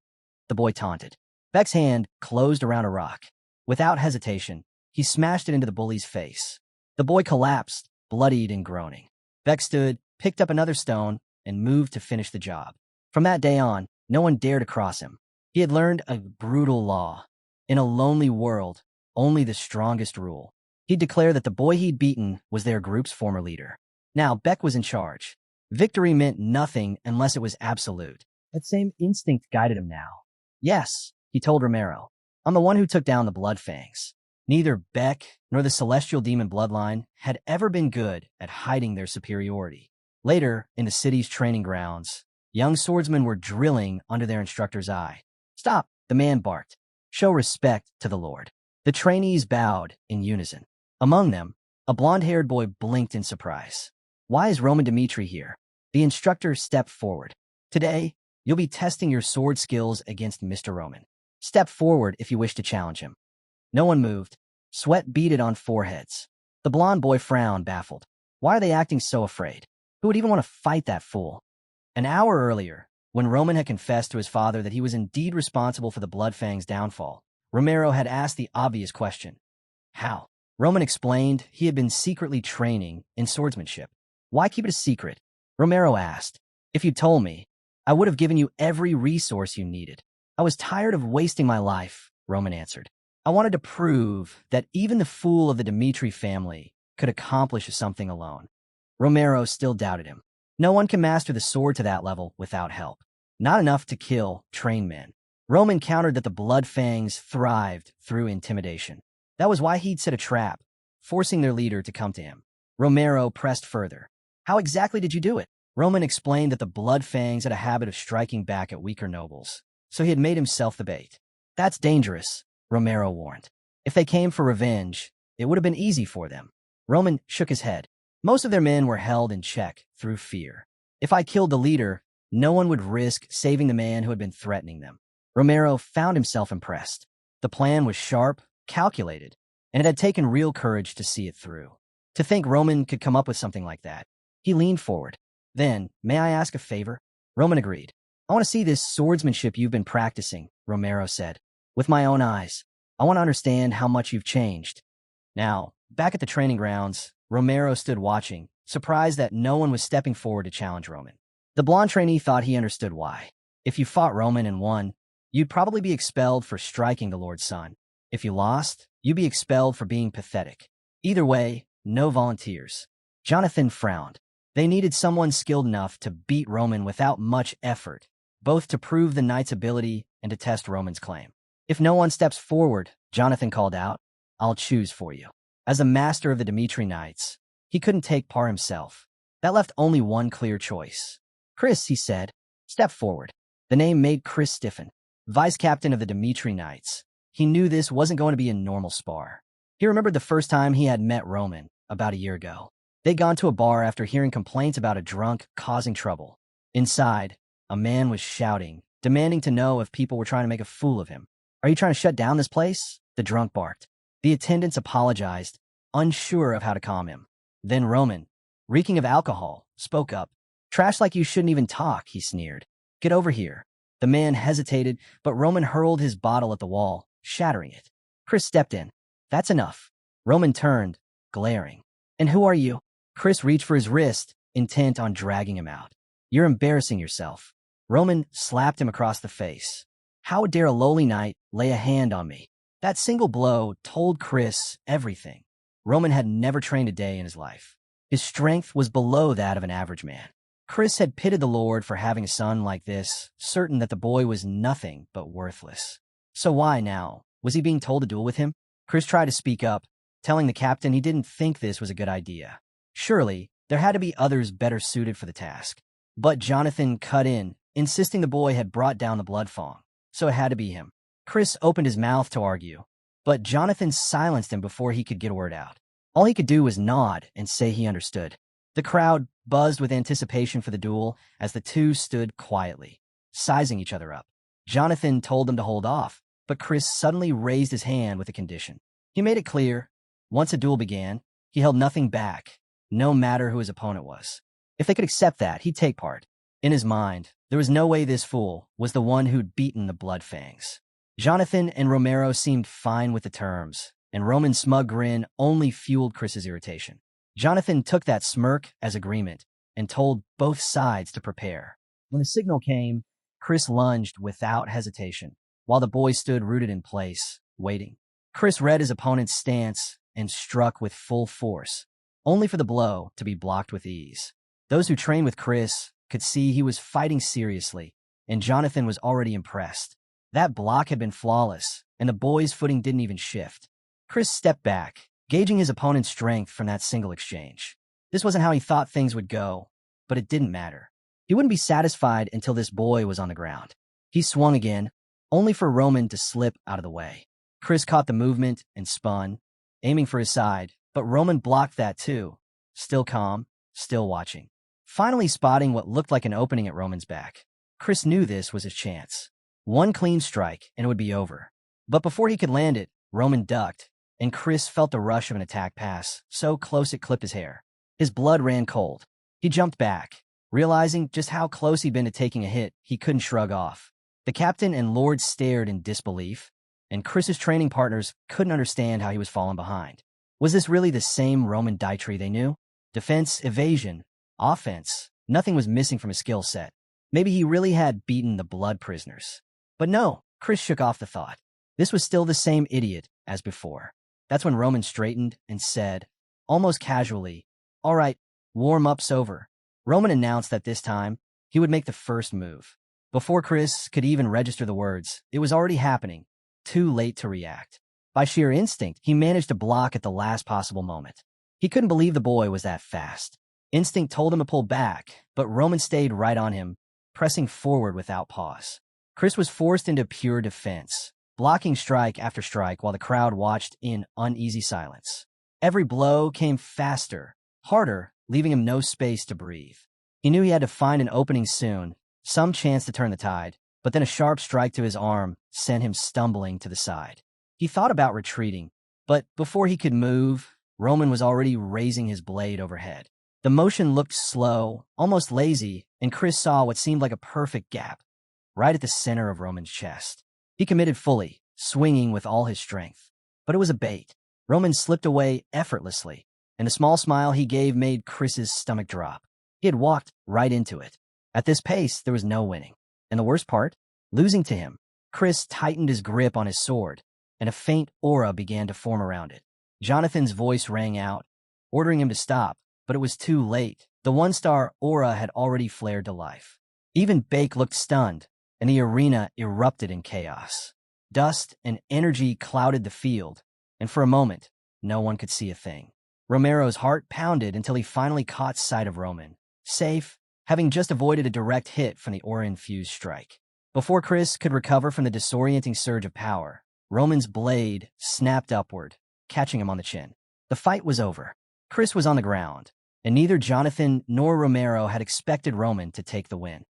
The boy taunted. Baek's hand closed around a rock. Without hesitation, he smashed it into the bully's face. The boy collapsed, bloodied and groaning. Baek stood, picked up another stone, and moved to finish the job. From that day on, no one dared to cross him. He had learned a brutal law. In a lonely world, only the strongest rule. He'd declare that the boy he'd beaten was their group's former leader. Now, Baek was in charge. Victory meant nothing unless it was absolute. That same instinct guided him now. Yes, he told Romero. I'm the one who took down the blood fangs. Neither Baek nor the celestial demon bloodline had ever been good at hiding their superiority. Later, in the city's training grounds, young swordsmen were drilling under their instructor's eye. Stop, the man barked. Show respect to the Lord. The trainees bowed in unison. Among them, a blonde-haired boy blinked in surprise. Why is Roman Dmitri here? The instructor stepped forward. Today, you'll be testing your sword skills against Mr. Roman. Step forward if you wish to challenge him. No one moved. Sweat beaded on foreheads. The blonde boy frowned, baffled. Why are they acting so afraid? Who would even want to fight that fool? An hour earlier, when Roman had confessed to his father that he was indeed responsible for the Bloodfang's downfall, Romero had asked the obvious question. How? Roman explained he had been secretly training in swordsmanship. Why keep it a secret? Romero asked. If you'd told me, I would have given you every resource you needed. I was tired of wasting my life, Roman answered. I wanted to prove that even the fool of the Dmitri family could accomplish something alone. Romero still doubted him. No one can master the sword to that level without help. Not enough to kill trained men. Roman countered that the blood fangs thrived through intimidation. That was why he'd set a trap, forcing their leader to come to him. Romero pressed further. How exactly did you do it? Roman explained that the blood fangs had a habit of striking back at weaker nobles, so he had made himself the bait. That's dangerous, Romero warned. If they came for revenge, it would have been easy for them. Roman shook his head. Most of their men were held in check through fear. If I killed the leader, no one would risk saving the man who had been threatening them. Romero found himself impressed. The plan was sharp, calculated, and it had taken real courage to see it through. To think Roman could come up with something like that. He leaned forward. Then, may I ask a favor? Roman agreed. I want to see this swordsmanship you've been practicing, Romero said. With my own eyes. I want to understand how much you've changed. Now, back at the training grounds, Romero stood watching, surprised that no one was stepping forward to challenge Roman. The blonde trainee thought he understood why. If you fought Roman and won, you'd probably be expelled for striking the Lord's son. If you lost, you'd be expelled for being pathetic. Either way, no volunteers. Jonathan frowned. They needed someone skilled enough to beat Roman without much effort, both to prove the knight's ability and to test Roman's claim. If no one steps forward, Jonathan called out, I'll choose for you. As a master of the Dmitri Knights, he couldn't take part himself. That left only one clear choice. Chris, he said, step forward. The name made Chris stiffen. Vice captain of the Dmitri Knights. He knew this wasn't going to be a normal spar. He remembered the first time he had met Roman, about a year ago. They'd gone to a bar after hearing complaints about a drunk causing trouble. Inside, a man was shouting, demanding to know if people were trying to make a fool of him. Are you trying to shut down this place? The drunk barked. The attendants apologized, unsure of how to calm him. Then Roman, reeking of alcohol, spoke up. Trash like you shouldn't even talk, he sneered. Get over here. The man hesitated, but Roman hurled his bottle at the wall, shattering it. Chris stepped in. That's enough. Roman turned, glaring. And who are you? Chris reached for his wrist, intent on dragging him out. You're embarrassing yourself. Roman slapped him across the face. How dare a lowly knight lay a hand on me? That single blow told Chris everything. Roman had never trained a day in his life. His strength was below that of an average man. Chris had pitied the Lord for having a son like this, certain that the boy was nothing but worthless. So why now? Was he being told to duel with him? Chris tried to speak up, telling the captain he didn't think this was a good idea. Surely, there had to be others better suited for the task. But Jonathan cut in, insisting the boy had brought down the blood fawn, so it had to be him. Chris opened his mouth to argue, but Jonathan silenced him before he could get a word out. All he could do was nod and say he understood. The crowd buzzed with anticipation for the duel as the two stood quietly, sizing each other up. Jonathan told them to hold off, but Chris suddenly raised his hand with a condition. He made it clear, once a duel began, he held nothing back, no matter who his opponent was. If they could accept that, he'd take part. In his mind, there was no way this fool was the one who'd beaten the Bloodfangs. Jonathan and Romero seemed fine with the terms, and Roman's smug grin only fueled Chris's irritation. Jonathan took that smirk as agreement and told both sides to prepare. When the signal came, Chris lunged without hesitation, while the boy stood rooted in place, waiting. Chris read his opponent's stance and struck with full force, only for the blow to be blocked with ease. Those who trained with Chris could see he was fighting seriously, and Jonathan was already impressed. That block had been flawless, and the boy's footing didn't even shift. Chris stepped back, gauging his opponent's strength from that single exchange. This wasn't how he thought things would go, but it didn't matter. He wouldn't be satisfied until this boy was on the ground. He swung again, only for Roman to slip out of the way. Chris caught the movement and spun, aiming for his side, but Roman blocked that too, still calm, still watching. Finally spotting what looked like an opening at Roman's back, Chris knew this was his chance. One clean strike, and it would be over. But before he could land it, Roman ducked, and Chris felt the rush of an attack pass, so close it clipped his hair. His blood ran cold. He jumped back, realizing just how close he'd been to taking a hit he couldn't shrug off. The captain and Lord stared in disbelief, and Chris's training partners couldn't understand how he was falling behind. Was this really the same Roman Dietrich they knew? Defense, evasion, offense, nothing was missing from his skill set. Maybe he really had beaten the blood prisoners. But no, Chris shook off the thought. This was still the same idiot as before. That's when Roman straightened and said, almost casually, "All right, warm-up's over." Roman announced that this time, he would make the first move. Before Chris could even register the words, it was already happening, too late to react. By sheer instinct, he managed to block at the last possible moment. He couldn't believe the boy was that fast. Instinct told him to pull back, but Roman stayed right on him, pressing forward without pause. Chris was forced into pure defense, blocking strike after strike while the crowd watched in uneasy silence. Every blow came faster, harder, leaving him no space to breathe. He knew he had to find an opening soon, some chance to turn the tide, but then a sharp strike to his arm sent him stumbling to the side. He thought about retreating, but before he could move, Roman was already raising his blade overhead. The motion looked slow, almost lazy, and Chris saw what seemed like a perfect gap, right at the center of Roman's chest. He committed fully, swinging with all his strength. But it was a bait. Roman slipped away effortlessly, and the small smile he gave made Chris's stomach drop. He had walked right into it. At this pace, there was no winning. And the worst part? Losing to him. Chris tightened his grip on his sword, and a faint aura began to form around it. Jonathan's voice rang out, ordering him to stop, but it was too late. The one-star aura had already flared to life. Even Bake looked stunned, and the arena erupted in chaos. Dust and energy clouded the field, and for a moment, no one could see a thing. Romero's heart pounded until he finally caught sight of Roman, safe, having just avoided a direct hit from the aura-infused strike. Before Chris could recover from the disorienting surge of power, Roman's blade snapped upward, catching him on the chin. The fight was over. Chris was on the ground, and neither Jonathan nor Romero had expected Roman to take the win.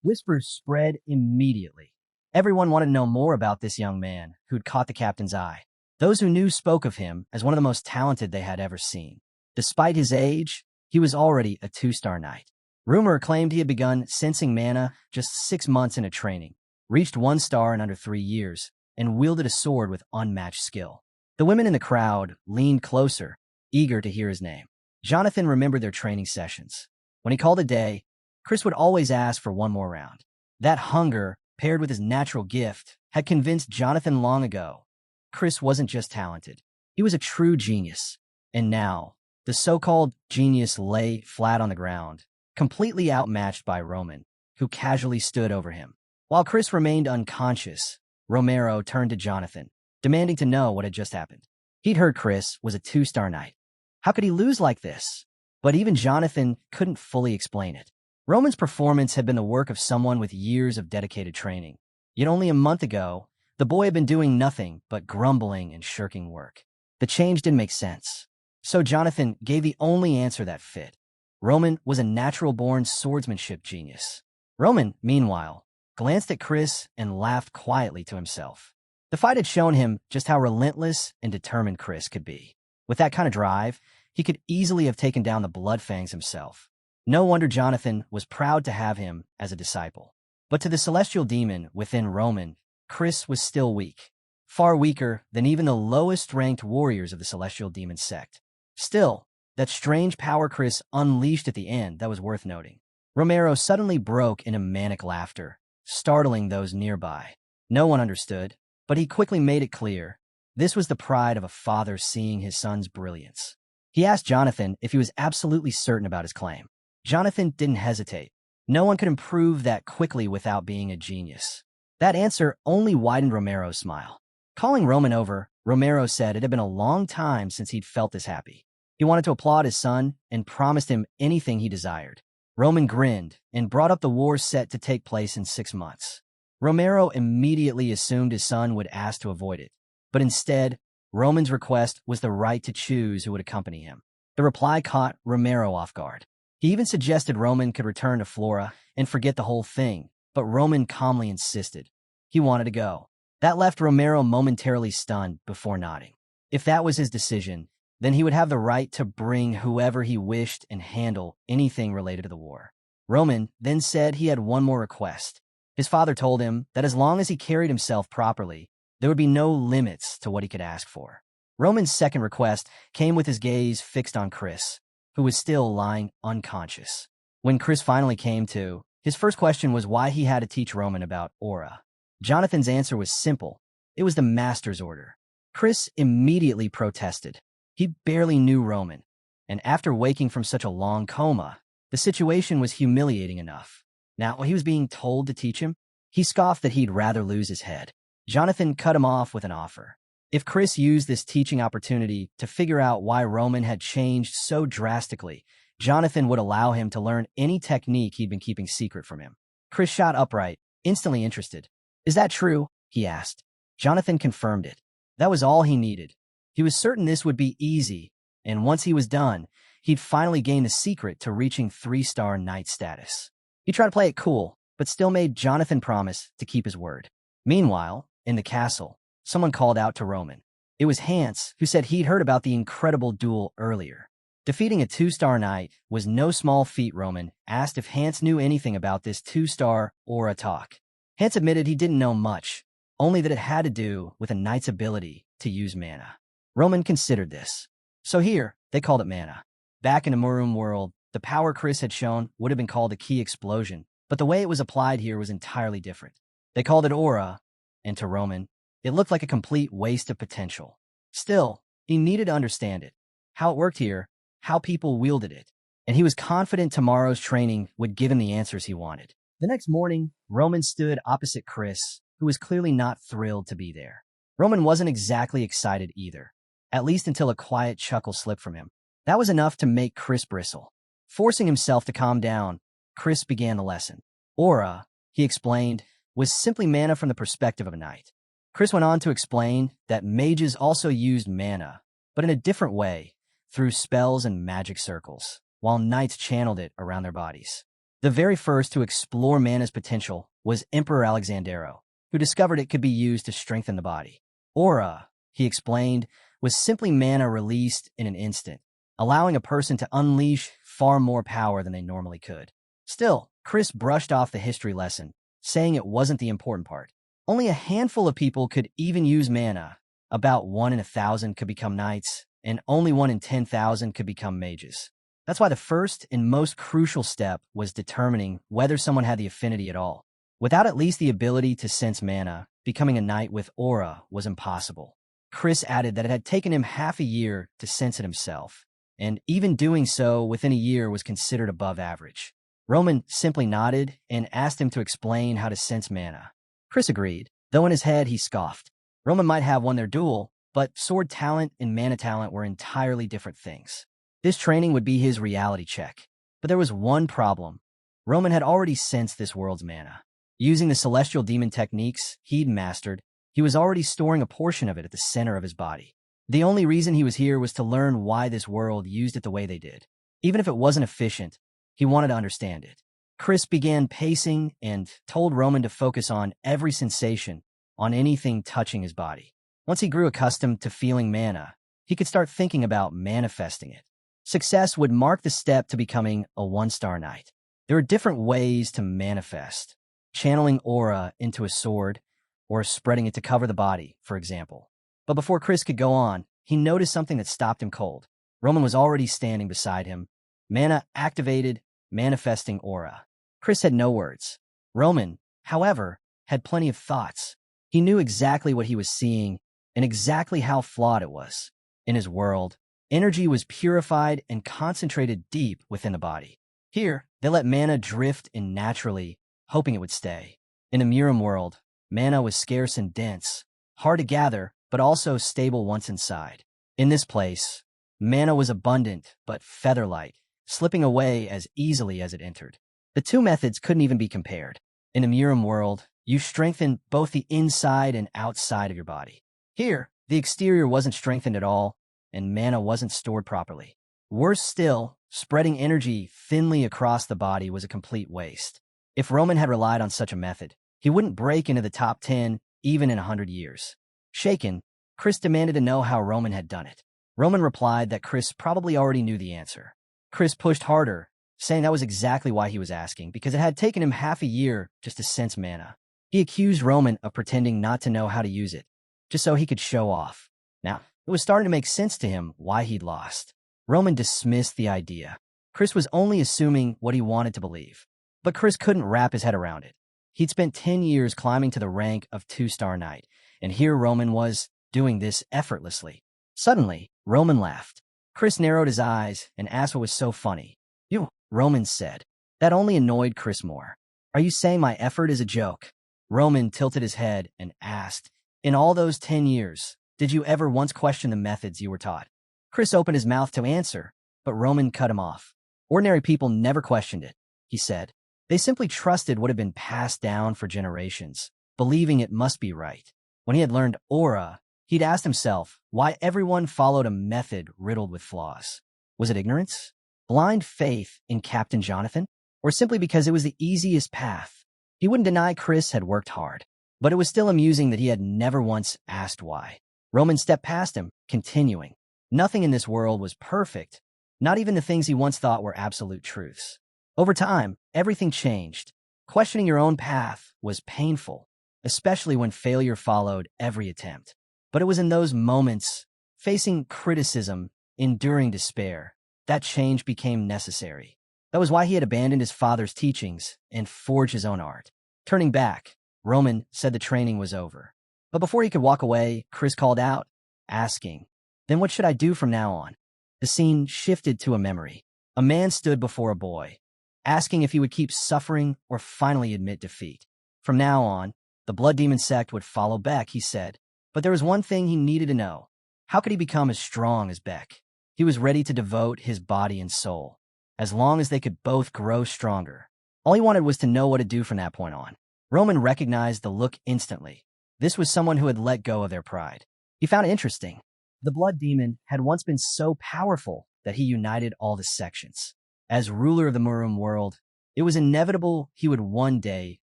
Whispers spread immediately. Everyone wanted to know more about this young man who'd caught the captain's eye. Those who knew spoke of him as one of the most talented they had ever seen. Despite his age, he was already a 2-star knight. Rumor claimed he had begun sensing mana just 6 months into training, reached 1 star in under 3 years, and wielded a sword with unmatched skill. The women in the crowd leaned closer, eager to hear his name. Jonathan remembered their training sessions. When he called a day, Chris would always ask for one more round. That hunger, paired with his natural gift, had convinced Jonathan long ago. Chris wasn't just talented. He was a true genius. And now, the so-called genius lay flat on the ground, completely outmatched by Roman, who casually stood over him. While Chris remained unconscious, Romero turned to Jonathan, demanding to know what had just happened. He'd heard Chris was a two-star knight. How could he lose like this? But even Jonathan couldn't fully explain it. Roman's performance had been the work of someone with years of dedicated training. Yet only a month ago, the boy had been doing nothing but grumbling and shirking work. The change didn't make sense. So Jonathan gave the only answer that fit. Roman was a natural-born swordsmanship genius. Roman, meanwhile, glanced at Chris and laughed quietly to himself. The fight had shown him just how relentless and determined Chris could be. With that kind of drive, he could easily have taken down the Bloodfangs himself. No wonder Jonathan was proud to have him as a disciple. But to the celestial demon within Roman, Chris was still weak, far weaker than even the lowest-ranked warriors of the celestial demon sect. Still, that strange power Chris unleashed at the end that was worth noting. Romero suddenly broke into manic laughter, startling those nearby. No one understood, but he quickly made it clear. This was the pride of a father seeing his son's brilliance. He asked Jonathan if he was absolutely certain about his claim. Jonathan didn't hesitate. No one could improve that quickly without being a genius. That answer only widened Romero's smile. Calling Roman over, Romero said it had been a long time since he'd felt this happy. He wanted to applaud his son and promised him anything he desired. Roman grinned and brought up the war set to take place in 6 months. Romero immediately assumed his son would ask to avoid it, but instead, Roman's request was the right to choose who would accompany him. The reply caught Romero off guard. He even suggested Roman could return to Flora and forget the whole thing, but Roman calmly insisted. He wanted to go. That left Romero momentarily stunned before nodding. If that was his decision, then he would have the right to bring whoever he wished and handle anything related to the war. Roman then said he had one more request. His father told him that as long as he carried himself properly, there would be no limits to what he could ask for. Roman's second request came with his gaze fixed on Chris, who was still lying unconscious. When Chris finally came to, his first question was why he had to teach Roman about aura. Jonathan's answer was simple. It was the master's order. Chris immediately protested. He barely knew Roman, and after waking from such a long coma, the situation was humiliating enough. Now, when he was being told to teach him, he scoffed that he'd rather lose his head. Jonathan cut him off with an offer. If Chris used this teaching opportunity to figure out why Roman had changed so drastically, Jonathan would allow him to learn any technique he'd been keeping secret from him. Chris shot upright, instantly interested. "Is that true?" he asked. Jonathan confirmed it. That was all he needed. He was certain this would be easy, and once he was done, he'd finally gain the secret to reaching 3-star knight status. He tried to play it cool, but still made Jonathan promise to keep his word. Meanwhile, in the castle, someone called out to Roman. It was Hans, who said he'd heard about the incredible duel earlier. Defeating a 2-star knight was no small feat. Roman asked if Hans knew anything about this 2-star aura talk. Hans admitted he didn't know much, only that it had to do with a knight's ability to use mana. Roman considered this. So here, they called it mana. Back in the Murum world, the power Chris had shown would have been called a key explosion, but the way it was applied here was entirely different. They called it aura, and to Roman, it looked like a complete waste of potential. Still, he needed to understand it, how it worked here, how people wielded it, and he was confident tomorrow's training would give him the answers he wanted. The next morning, Roman stood opposite Chris, who was clearly not thrilled to be there. Roman wasn't exactly excited either, at least until a quiet chuckle slipped from him. That was enough to make Chris bristle. Forcing himself to calm down, Chris began the lesson. Aura, he explained, was simply mana from the perspective of a knight. Chris went on to explain that mages also used mana, but in a different way, through spells and magic circles, while knights channeled it around their bodies. The very first to explore mana's potential was Emperor Alexandero, who discovered it could be used to strengthen the body. Aura, he explained, was simply mana released in an instant, allowing a person to unleash far more power than they normally could. Still, Chris brushed off the history lesson, saying it wasn't the important part. Only a handful of people could even use mana. About 1 in 1,000 could become knights, and only 1 in 10,000 could become mages. That's why the first and most crucial step was determining whether someone had the affinity at all. Without at least the ability to sense mana, becoming a knight with aura was impossible. Chris added that it had taken him half a year to sense it himself, and even doing so within a year was considered above average. Roman simply nodded and asked him to explain how to sense mana. Chris agreed, though in his head he scoffed. Roman might have won their duel, but sword talent and mana talent were entirely different things. This training would be his reality check. But there was one problem. Roman had already sensed this world's mana. Using the celestial demon techniques he'd mastered, he was already storing a portion of it at the center of his body. The only reason he was here was to learn why this world used it the way they did. Even if it wasn't efficient, he wanted to understand it. Chris began pacing and told Roman to focus on every sensation, on anything touching his body. Once he grew accustomed to feeling mana, he could start thinking about manifesting it. Success would mark the step to becoming a one-star knight. There are different ways to manifest. Channeling aura into a sword, or spreading it to cover the body, for example. But before Chris could go on, he noticed something that stopped him cold. Roman was already standing beside him. Mana activated, manifesting aura. Chris had no words. Roman, however, had plenty of thoughts. He knew exactly what he was seeing and exactly how flawed it was. In his world, energy was purified and concentrated deep within the body. Here, they let mana drift in naturally, hoping it would stay. In a Miram world, mana was scarce and dense, hard to gather, but also stable once inside. In this place, mana was abundant but feather-light, slipping away as easily as it entered. The two methods couldn't even be compared. In a Miram world, you strengthened both the inside and outside of your body. Here, the exterior wasn't strengthened at all, and mana wasn't stored properly. Worse still, spreading energy thinly across the body was a complete waste. If Roman had relied on such a method, he wouldn't break into the top 10 even in 100 years. Shaken, Chris demanded to know how Roman had done it. Roman replied that Chris probably already knew the answer. Chris pushed harder, saying that was exactly why he was asking, because it had taken him half a year just to sense mana. He accused Roman of pretending not to know how to use it, just so he could show off. Now, it was starting to make sense to him why he'd lost. Roman dismissed the idea. Chris was only assuming what he wanted to believe. But Chris couldn't wrap his head around it. He'd spent 10 years climbing to the rank of 2-star knight, and here Roman was doing this effortlessly. Suddenly, Roman laughed. Chris narrowed his eyes and asked what was so funny. "You," Roman said. That only annoyed Chris more. "Are you saying my effort is a joke?" Roman tilted his head and asked, "In all those 10 years, did you ever once question the methods you were taught?" Chris opened his mouth to answer, but Roman cut him off. "Ordinary people never questioned it," he said. They simply trusted what had been passed down for generations, believing it must be right. When he had learned aura, he'd asked himself why everyone followed a method riddled with flaws. Was it ignorance? Blind faith in Captain Jonathan? Or simply because it was the easiest path? He wouldn't deny Chris had worked hard, but it was still amusing that he had never once asked why. Roman stepped past him, continuing. Nothing in this world was perfect, not even the things he once thought were absolute truths. Over time, everything changed. Questioning your own path was painful, especially when failure followed every attempt. But it was in those moments, facing criticism, enduring despair, that change became necessary. That was why he had abandoned his father's teachings and forged his own art. Turning back, Roman said the training was over. But before he could walk away, Chris called out, asking, "Then what should I do from now on?" The scene shifted to a memory. A man stood before a boy, asking if he would keep suffering or finally admit defeat. From now on, the Blood Demon sect would follow Beck, he said. But there was one thing he needed to know. How could he become as strong as Beck? He was ready to devote his body and soul, as long as they could both grow stronger. All he wanted was to know what to do from that point on. Roman recognized the look instantly. This was someone who had let go of their pride. He found it interesting. The Blood Demon had once been so powerful that he united all the sections. As ruler of the Murum world, it was inevitable he would one day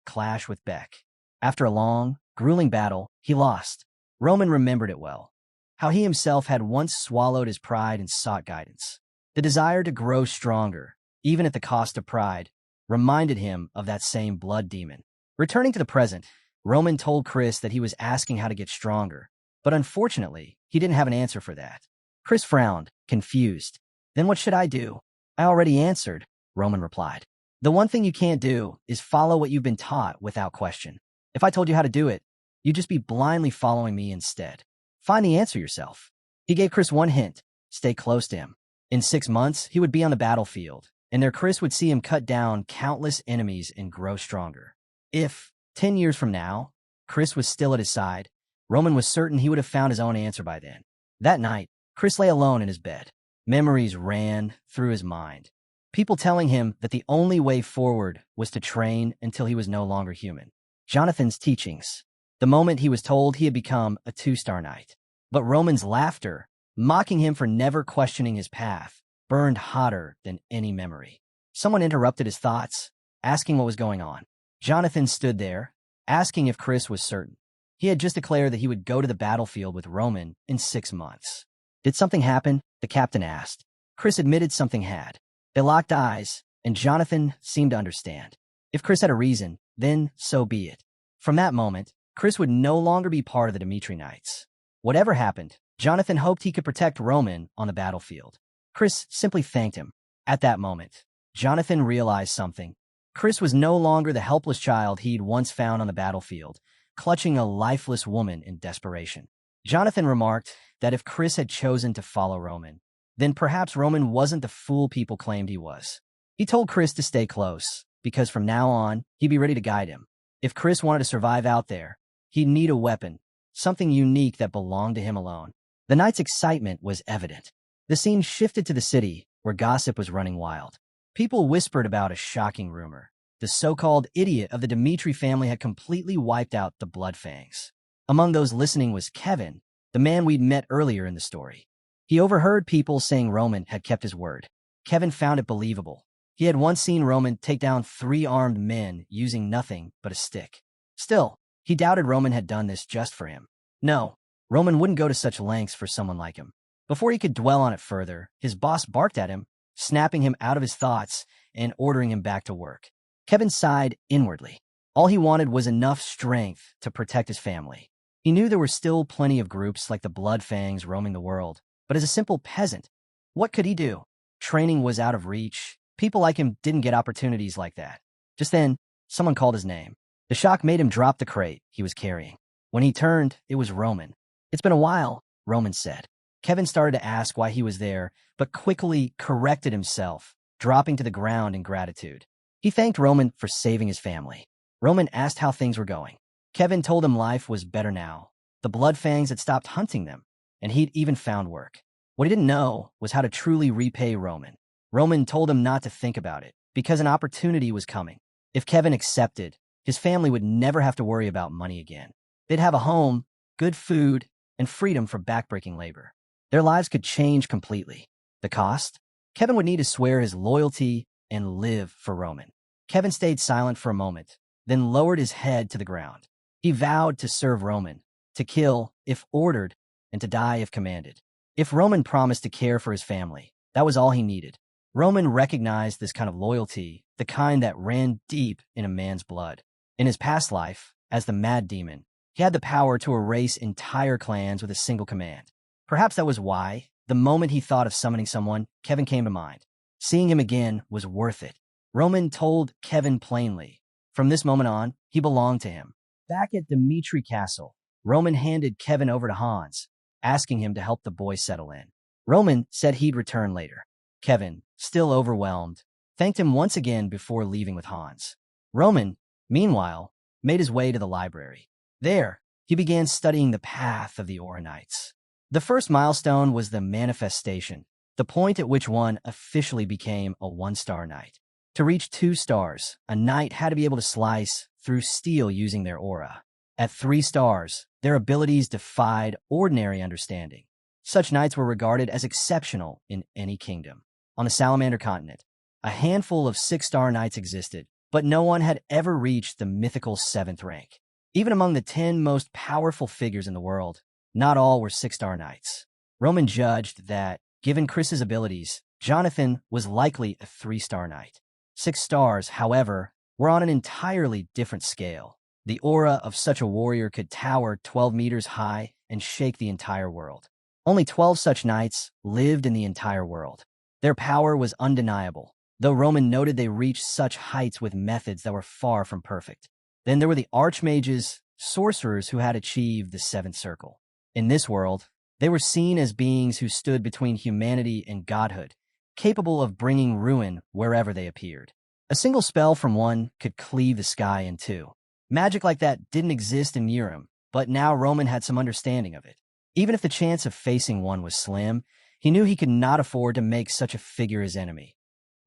clash with Beck. After a long, grueling battle, he lost. Roman remembered it well. How he himself had once swallowed his pride and sought guidance. The desire to grow stronger, even at the cost of pride, reminded him of that same Blood Demon. Returning to the present, Roman told Chris that he was asking how to get stronger, but unfortunately, he didn't have an answer for that. Chris frowned, confused. "Then what should I do?" "I already answered," Roman replied. "The one thing you can't do is follow what you've been taught without question. If I told you how to do it, you'd just be blindly following me instead. Find the answer yourself. He gave Chris one hint: stay close to him. In 6 months, he would be on the battlefield, and there Chris would see him cut down countless enemies and grow stronger. If, 10 years from now, Chris was still at his side, Roman was certain he would have found his own answer by then. That night, Chris lay alone in his bed. Memories ran through his mind. People telling him that the only way forward was to train until he was no longer human. Jonathan's teachings. The moment he was told he had become a 2-star knight. But Roman's laughter, mocking him for never questioning his path, burned hotter than any memory. Someone interrupted his thoughts, asking what was going on. Jonathan stood there, asking if Chris was certain. He had just declared that he would go to the battlefield with Roman in 6 months. Did something happen? The captain asked. Chris admitted something had. They locked eyes, and Jonathan seemed to understand. If Chris had a reason, then so be it. From that moment, Chris would no longer be part of the Dimitri Knights. Whatever happened, Jonathan hoped he could protect Roman on the battlefield. Chris simply thanked him. At that moment, Jonathan realized something. Chris was no longer the helpless child he'd once found on the battlefield, clutching a lifeless woman in desperation. Jonathan remarked that if Chris had chosen to follow Roman, then perhaps Roman wasn't the fool people claimed he was. He told Chris to stay close, because from now on, he'd be ready to guide him. If Chris wanted to survive out there, he'd need a weapon, something unique that belonged to him alone. The night's excitement was evident. The scene shifted to the city, where gossip was running wild. People whispered about a shocking rumor. The so-called idiot of the Dimitri family had completely wiped out the Bloodfangs. Among those listening was Kevin, the man we'd met earlier in the story. He overheard people saying Roman had kept his word. Kevin found it believable. He had once seen Roman take down 3 armed men using nothing but a stick. Still, he doubted Roman had done this just for him. No, Roman wouldn't go to such lengths for someone like him. Before he could dwell on it further, his boss barked at him, snapping him out of his thoughts and ordering him back to work. Kevin sighed inwardly. All he wanted was enough strength to protect his family. He knew there were still plenty of groups like the Bloodfangs roaming the world, but as a simple peasant, what could he do? Training was out of reach. People like him didn't get opportunities like that. Just then, someone called his name. The shock made him drop the crate he was carrying. When he turned, it was Roman. "It's been a while," Roman said. Kevin started to ask why he was there, but quickly corrected himself, dropping to the ground in gratitude. He thanked Roman for saving his family. Roman asked how things were going. Kevin told him life was better now. The Bloodfangs had stopped hunting them, and he'd even found work. What he didn't know was how to truly repay Roman. Roman told him not to think about it, because an opportunity was coming. If Kevin accepted, his family would never have to worry about money again. They'd have a home, good food, and freedom from backbreaking labor. Their lives could change completely. The cost? Kevin would need to swear his loyalty and live for Roman. Kevin stayed silent for a moment, then lowered his head to the ground. He vowed to serve Roman, to kill if ordered, and to die if commanded. If Roman promised to care for his family, that was all he needed. Roman recognized this kind of loyalty, the kind that ran deep in a man's blood. In his past life, as the Mad Demon, he had the power to erase entire clans with a single command. Perhaps that was why, the moment he thought of summoning someone, Kevin came to mind. Seeing him again was worth it. Roman told Kevin plainly. From this moment on, he belonged to him. Back at Dimitri Castle, Roman handed Kevin over to Hans, asking him to help the boy settle in. Roman said he'd return later. Kevin, still overwhelmed, thanked him once again before leaving with Hans. Roman, meanwhile, made his way to the library. There, he began studying the path of the Aura Knights. The first milestone was the manifestation, the point at which one officially became a 1-star knight. To reach 2 stars, a knight had to be able to slice through steel using their aura. At 3 stars, their abilities defied ordinary understanding. Such knights were regarded as exceptional in any kingdom. On the Salamander continent, a handful of 6-star knights existed, but no one had ever reached the mythical 7th rank. Even among the 10 most powerful figures in the world, not all were 6-star knights. Roman judged that, given Chris's abilities, Jonathan was likely a 3-star knight. 6 stars, however, were on an entirely different scale. The aura of such a warrior could tower 12 meters high and shake the entire world. Only 12 such knights lived in the entire world. Their power was undeniable, though Roman noted they reached such heights with methods that were far from perfect. Then there were the archmages, sorcerers who had achieved the 7th circle. In this world, they were seen as beings who stood between humanity and godhood, capable of bringing ruin wherever they appeared. A single spell from one could cleave the sky in two. Magic like that didn't exist in Urim, but now Roman had some understanding of it. Even if the chance of facing one was slim, he knew he could not afford to make such a figure his enemy.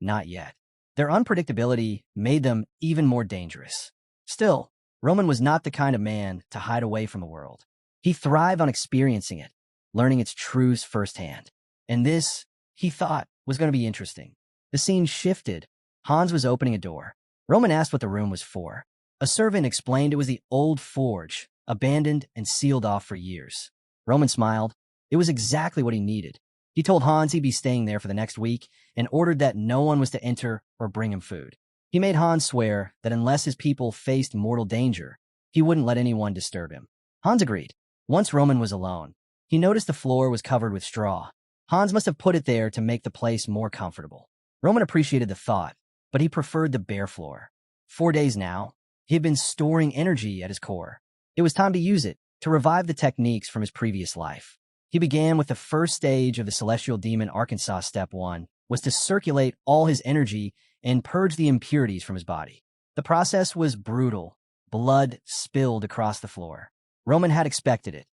Not yet. Their unpredictability made them even more dangerous. Still, Roman was not the kind of man to hide away from the world. He thrived on experiencing it, learning its truths firsthand. And this, he thought, was going to be interesting. The scene shifted. Hans was opening a door. Roman asked what the room was for. A servant explained it was the old forge, abandoned and sealed off for years. Roman smiled. It was exactly what he needed. He told Hans he'd be staying there for the next week and ordered that no one was to enter or bring him food. He made Hans swear that unless his people faced mortal danger, he wouldn't let anyone disturb him. Hans agreed. Once Roman was alone, he noticed the floor was covered with straw. Hans must have put it there to make the place more comfortable. Roman appreciated the thought, but he preferred the bare floor. 4 days now, he had been storing energy at his core. It was time to use it to revive the techniques from his previous life. He began with the first stage of the Celestial Demon Arkansas. Step 1 was to circulate all his energy and purge the impurities from his body. The process was brutal. Blood spilled across the floor. Roman had expected it.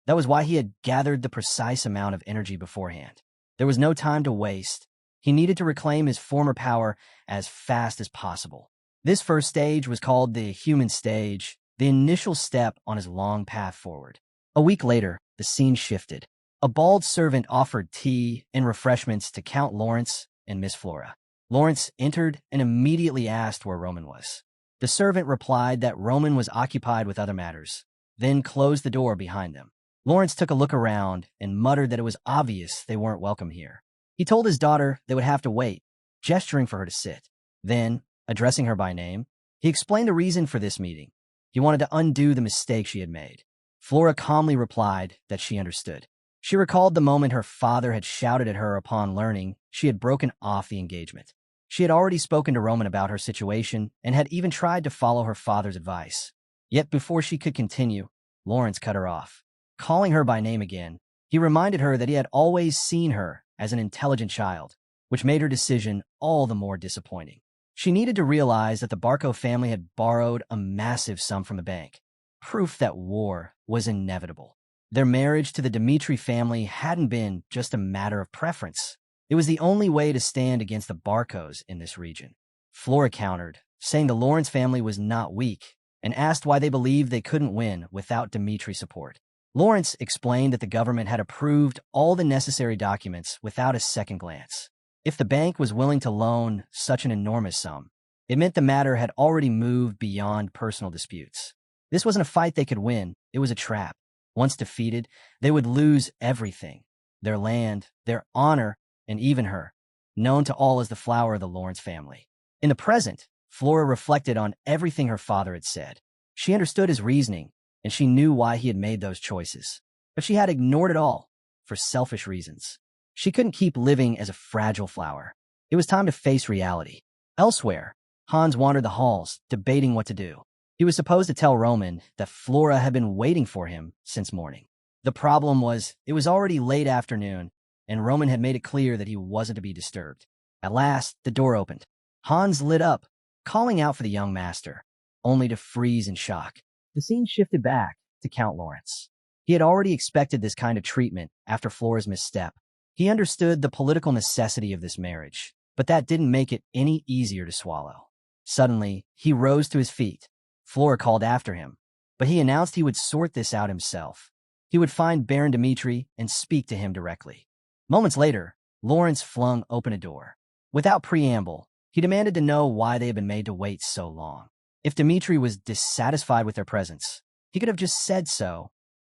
That was why he had gathered the precise amount of energy beforehand. There was no time to waste. He needed to reclaim his former power as fast as possible. This first stage was called the human stage, the initial step on his long path forward. A week later, the scene shifted. A bald servant offered tea and refreshments to Count Lawrence and Miss Flora. Lawrence entered and immediately asked where Roman was. The servant replied that Roman was occupied with other matters, then closed the door behind them. Lawrence took a look around and muttered that it was obvious they weren't welcome here. He told his daughter they would have to wait, gesturing for her to sit. Then, addressing her by name, he explained the reason for this meeting. He wanted to undo the mistake she had made. Flora calmly replied that she understood. She recalled the moment her father had shouted at her upon learning she had broken off the engagement. She had already spoken to Roman about her situation and had even tried to follow her father's advice. Yet before she could continue, Lawrence cut her off. Calling her by name again, he reminded her that he had always seen her as an intelligent child, which made her decision all the more disappointing. She needed to realize that the Barco family had borrowed a massive sum from the bank, proof that war was inevitable. Their marriage to the Dmitri family hadn't been just a matter of preference. It was the only way to stand against the Barcos in this region. Flora countered, saying the Lawrence family was not weak, and asked why they believed they couldn't win without Dmitri support. Lawrence explained that the government had approved all the necessary documents without a second glance. If the bank was willing to loan such an enormous sum, it meant the matter had already moved beyond personal disputes. This wasn't a fight they could win, it was a trap. Once defeated, they would lose everything: their land, their honor, and even her, known to all as the flower of the Lawrence family. In the present, Flora reflected on everything her father had said. She understood his reasoning, and she knew why he had made those choices. But she had ignored it all for selfish reasons. She couldn't keep living as a fragile flower. It was time to face reality. Elsewhere, Hans wandered the halls, debating what to do. He was supposed to tell Roman that Flora had been waiting for him since morning. The problem was, it was already late afternoon, and Roman had made it clear that he wasn't to be disturbed. At last, the door opened. Hans lit up, calling out for the young master, only to freeze in shock. The scene shifted back to Count Lawrence. He had already expected this kind of treatment after Flora's misstep. He understood the political necessity of this marriage, but that didn't make it any easier to swallow. Suddenly, he rose to his feet. Flora called after him, but he announced he would sort this out himself. He would find Baron Dmitri and speak to him directly. Moments later, Lawrence flung open a door. Without preamble, he demanded to know why they had been made to wait so long. If Dmitri was dissatisfied with their presence, he could have just said so.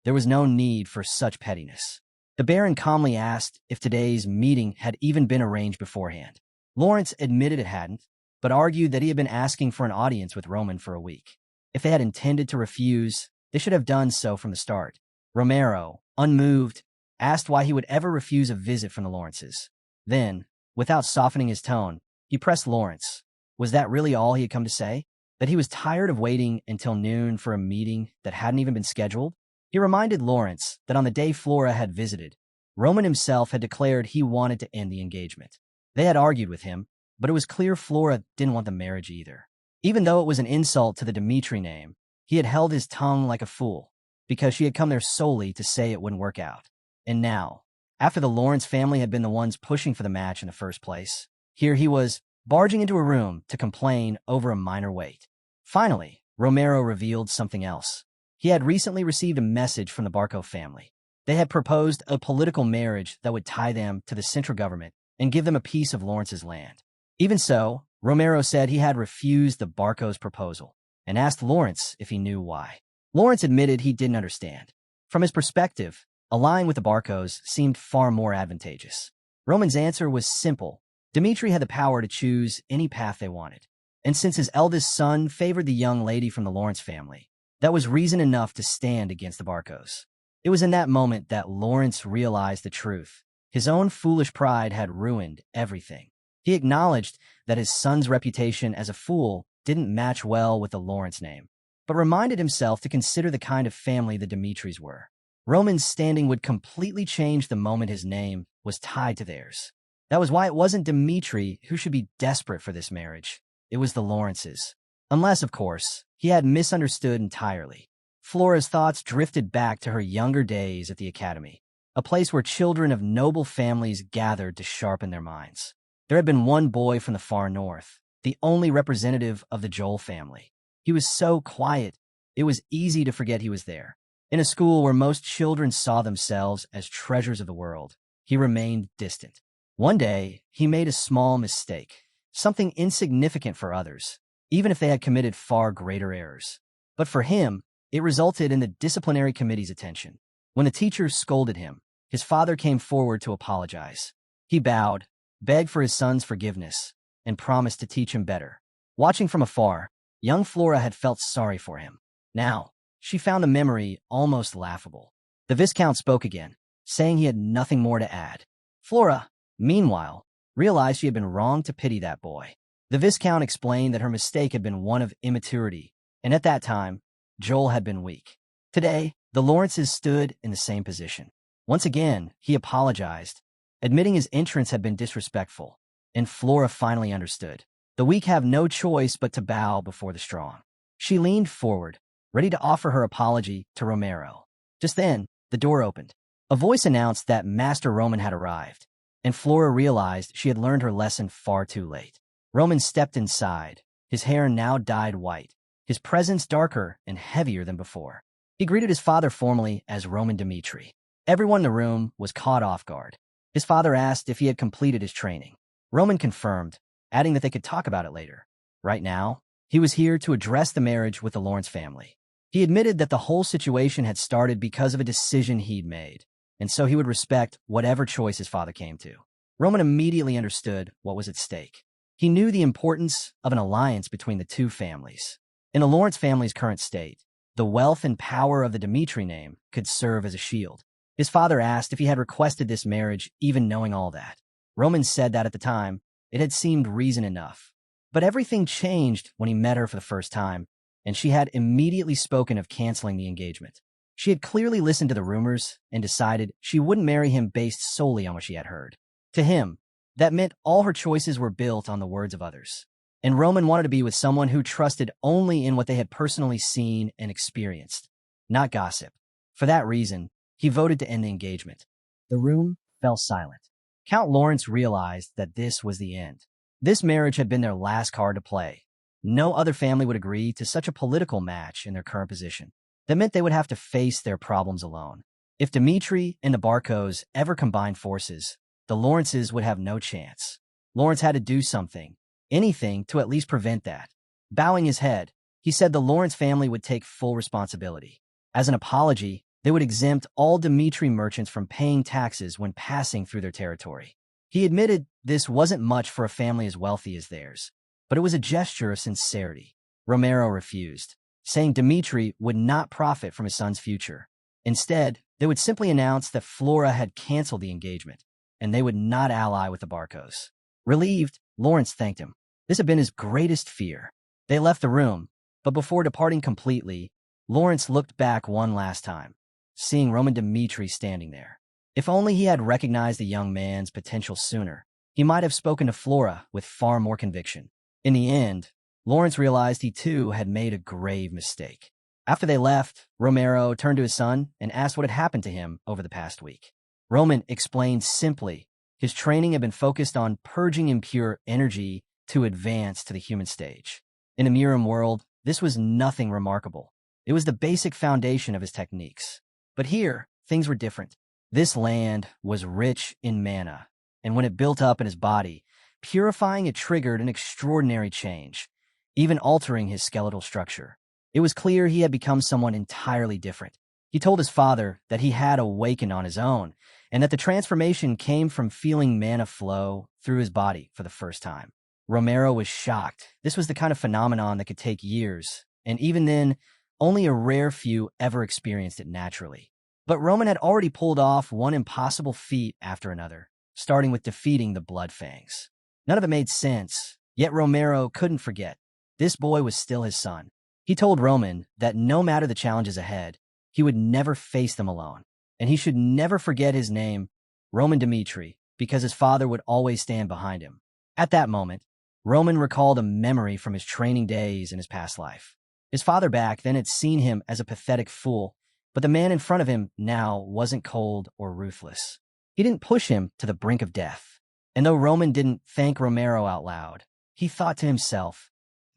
There was no need for such pettiness. The Baron calmly asked if today's meeting had even been arranged beforehand. Lawrence admitted it hadn't, but argued that he had been asking for an audience with Roman for a week. If they had intended to refuse, they should have done so from the start. Romero, unmoved, asked why he would ever refuse a visit from the Lawrences. Then, without softening his tone, he pressed Lawrence. Was that really all he had come to say? That he was tired of waiting until noon for a meeting that hadn't even been scheduled? He reminded Lawrence that on the day Flora had visited, Roman himself had declared he wanted to end the engagement. They had argued with him, but it was clear Flora didn't want the marriage either. Even though it was an insult to the Dmitri name, he had held his tongue like a fool, because she had come there solely to say it wouldn't work out. And now, after the Lawrence family had been the ones pushing for the match in the first place, here he was, barging into a room to complain over a minor weight. Finally, Romero revealed something else. He had recently received a message from the Barco family. They had proposed a political marriage that would tie them to the central government and give them a piece of Lawrence's land. Even so, Romero said he had refused the Barcos' proposal and asked Lawrence if he knew why. Lawrence admitted he didn't understand. From his perspective, allying with the Barcos seemed far more advantageous. Roman's answer was simple. Dmitri had the power to choose any path they wanted. And since his eldest son favored the young lady from the Lawrence family, that was reason enough to stand against the Barcos. It was in that moment that Lawrence realized the truth. His own foolish pride had ruined everything. He acknowledged that his son's reputation as a fool didn't match well with the Lawrence name, but reminded himself to consider the kind of family the Dimitris were. Roman's standing would completely change the moment his name was tied to theirs. That was why it wasn't Dmitri who should be desperate for this marriage. It was the Lawrences. Unless, of course, he had misunderstood entirely. Flora's thoughts drifted back to her younger days at the academy, a place where children of noble families gathered to sharpen their minds. There had been one boy from the far north, the only representative of the Joel family. He was so quiet, it was easy to forget he was there. In a school where most children saw themselves as treasures of the world, he remained distant. One day, he made a small mistake, something insignificant for others, even if they had committed far greater errors. But for him, it resulted in the disciplinary committee's attention. When the teacher scolded him, his father came forward to apologize. He bowed, begged for his son's forgiveness, and promised to teach him better. Watching from afar, young Flora had felt sorry for him. Now, she found the memory almost laughable. The Viscount spoke again, saying he had nothing more to add. Flora, meanwhile, realized she had been wrong to pity that boy. The Viscount explained that her mistake had been one of immaturity, and at that time, Joel had been weak. Today, the Lawrences stood in the same position. Once again, he apologized, admitting his entrance had been disrespectful, and Flora finally understood. The weak have no choice but to bow before the strong. She leaned forward, ready to offer her apology to Romero. Just then, the door opened. A voice announced that Master Roman had arrived, and Flora realized she had learned her lesson far too late. Roman stepped inside, his hair now dyed white, his presence darker and heavier than before. He greeted his father formally as Roman Dmitri. Everyone in the room was caught off guard. His father asked if he had completed his training. Roman confirmed, adding that they could talk about it later. Right now, he was here to address the marriage with the Lawrence family. He admitted that the whole situation had started because of a decision he'd made, and so he would respect whatever choice his father came to. Roman immediately understood what was at stake. He knew the importance of an alliance between the two families. In the Lawrence family's current state, the wealth and power of the Dmitri name could serve as a shield. His father asked if he had requested this marriage even knowing all that. Roman said that at the time, it had seemed reason enough. But everything changed when he met her for the first time, and she had immediately spoken of canceling the engagement. She had clearly listened to the rumors and decided she wouldn't marry him based solely on what she had heard. To him, that meant all her choices were built on the words of others. And Roman wanted to be with someone who trusted only in what they had personally seen and experienced, not gossip. For that reason, he voted to end the engagement. The room fell silent. Count Lawrence realized that this was the end. This marriage had been their last card to play. No other family would agree to such a political match in their current position. That meant they would have to face their problems alone. If Dmitri and the Barcos ever combined forces, the Lawrences would have no chance. Lawrence had to do something, anything to at least prevent that. Bowing his head, he said the Lawrence family would take full responsibility. As an apology, they would exempt all Dmitri merchants from paying taxes when passing through their territory. He admitted this wasn't much for a family as wealthy as theirs, but it was a gesture of sincerity. Romero refused, saying Dmitri would not profit from his son's future. Instead, they would simply announce that Flora had canceled the engagement, and they would not ally with the Barcos. Relieved, Lawrence thanked him. This had been his greatest fear. They left the room, but before departing completely, Lawrence looked back one last time. seeing Roman Dmitri standing there. If only he had recognized the young man's potential sooner, he might have spoken to Flora with far more conviction. In the end, Lawrence realized he too had made a grave mistake. After they left, Romero turned to his son and asked what had happened to him over the past week. Roman explained simply his training had been focused on purging impure energy to advance to the human stage. In the Miram world, this was nothing remarkable. It was the basic foundation of his techniques. But here, things were different. This land was rich in mana, and when it built up in his body, purifying it triggered an extraordinary change, even altering his skeletal structure. It was clear he had become someone entirely different. He told his father that he had awakened on his own, and that the transformation came from feeling mana flow through his body for the first time. Romero was shocked. This was the kind of phenomenon that could take years, and even then, only a rare few ever experienced it naturally. But Roman had already pulled off one impossible feat after another, starting with defeating the Blood Fangs. None of it made sense, yet Romero couldn't forget. This boy was still his son. He told Roman that no matter the challenges ahead, he would never face them alone, and he should never forget his name, Roman Dmitri, because his father would always stand behind him. At that moment, Roman recalled a memory from his training days in his past life. His father back then had seen him as a pathetic fool, but the man in front of him now wasn't cold or ruthless. He didn't push him to the brink of death. And though Roman didn't thank Romero out loud, he thought to himself,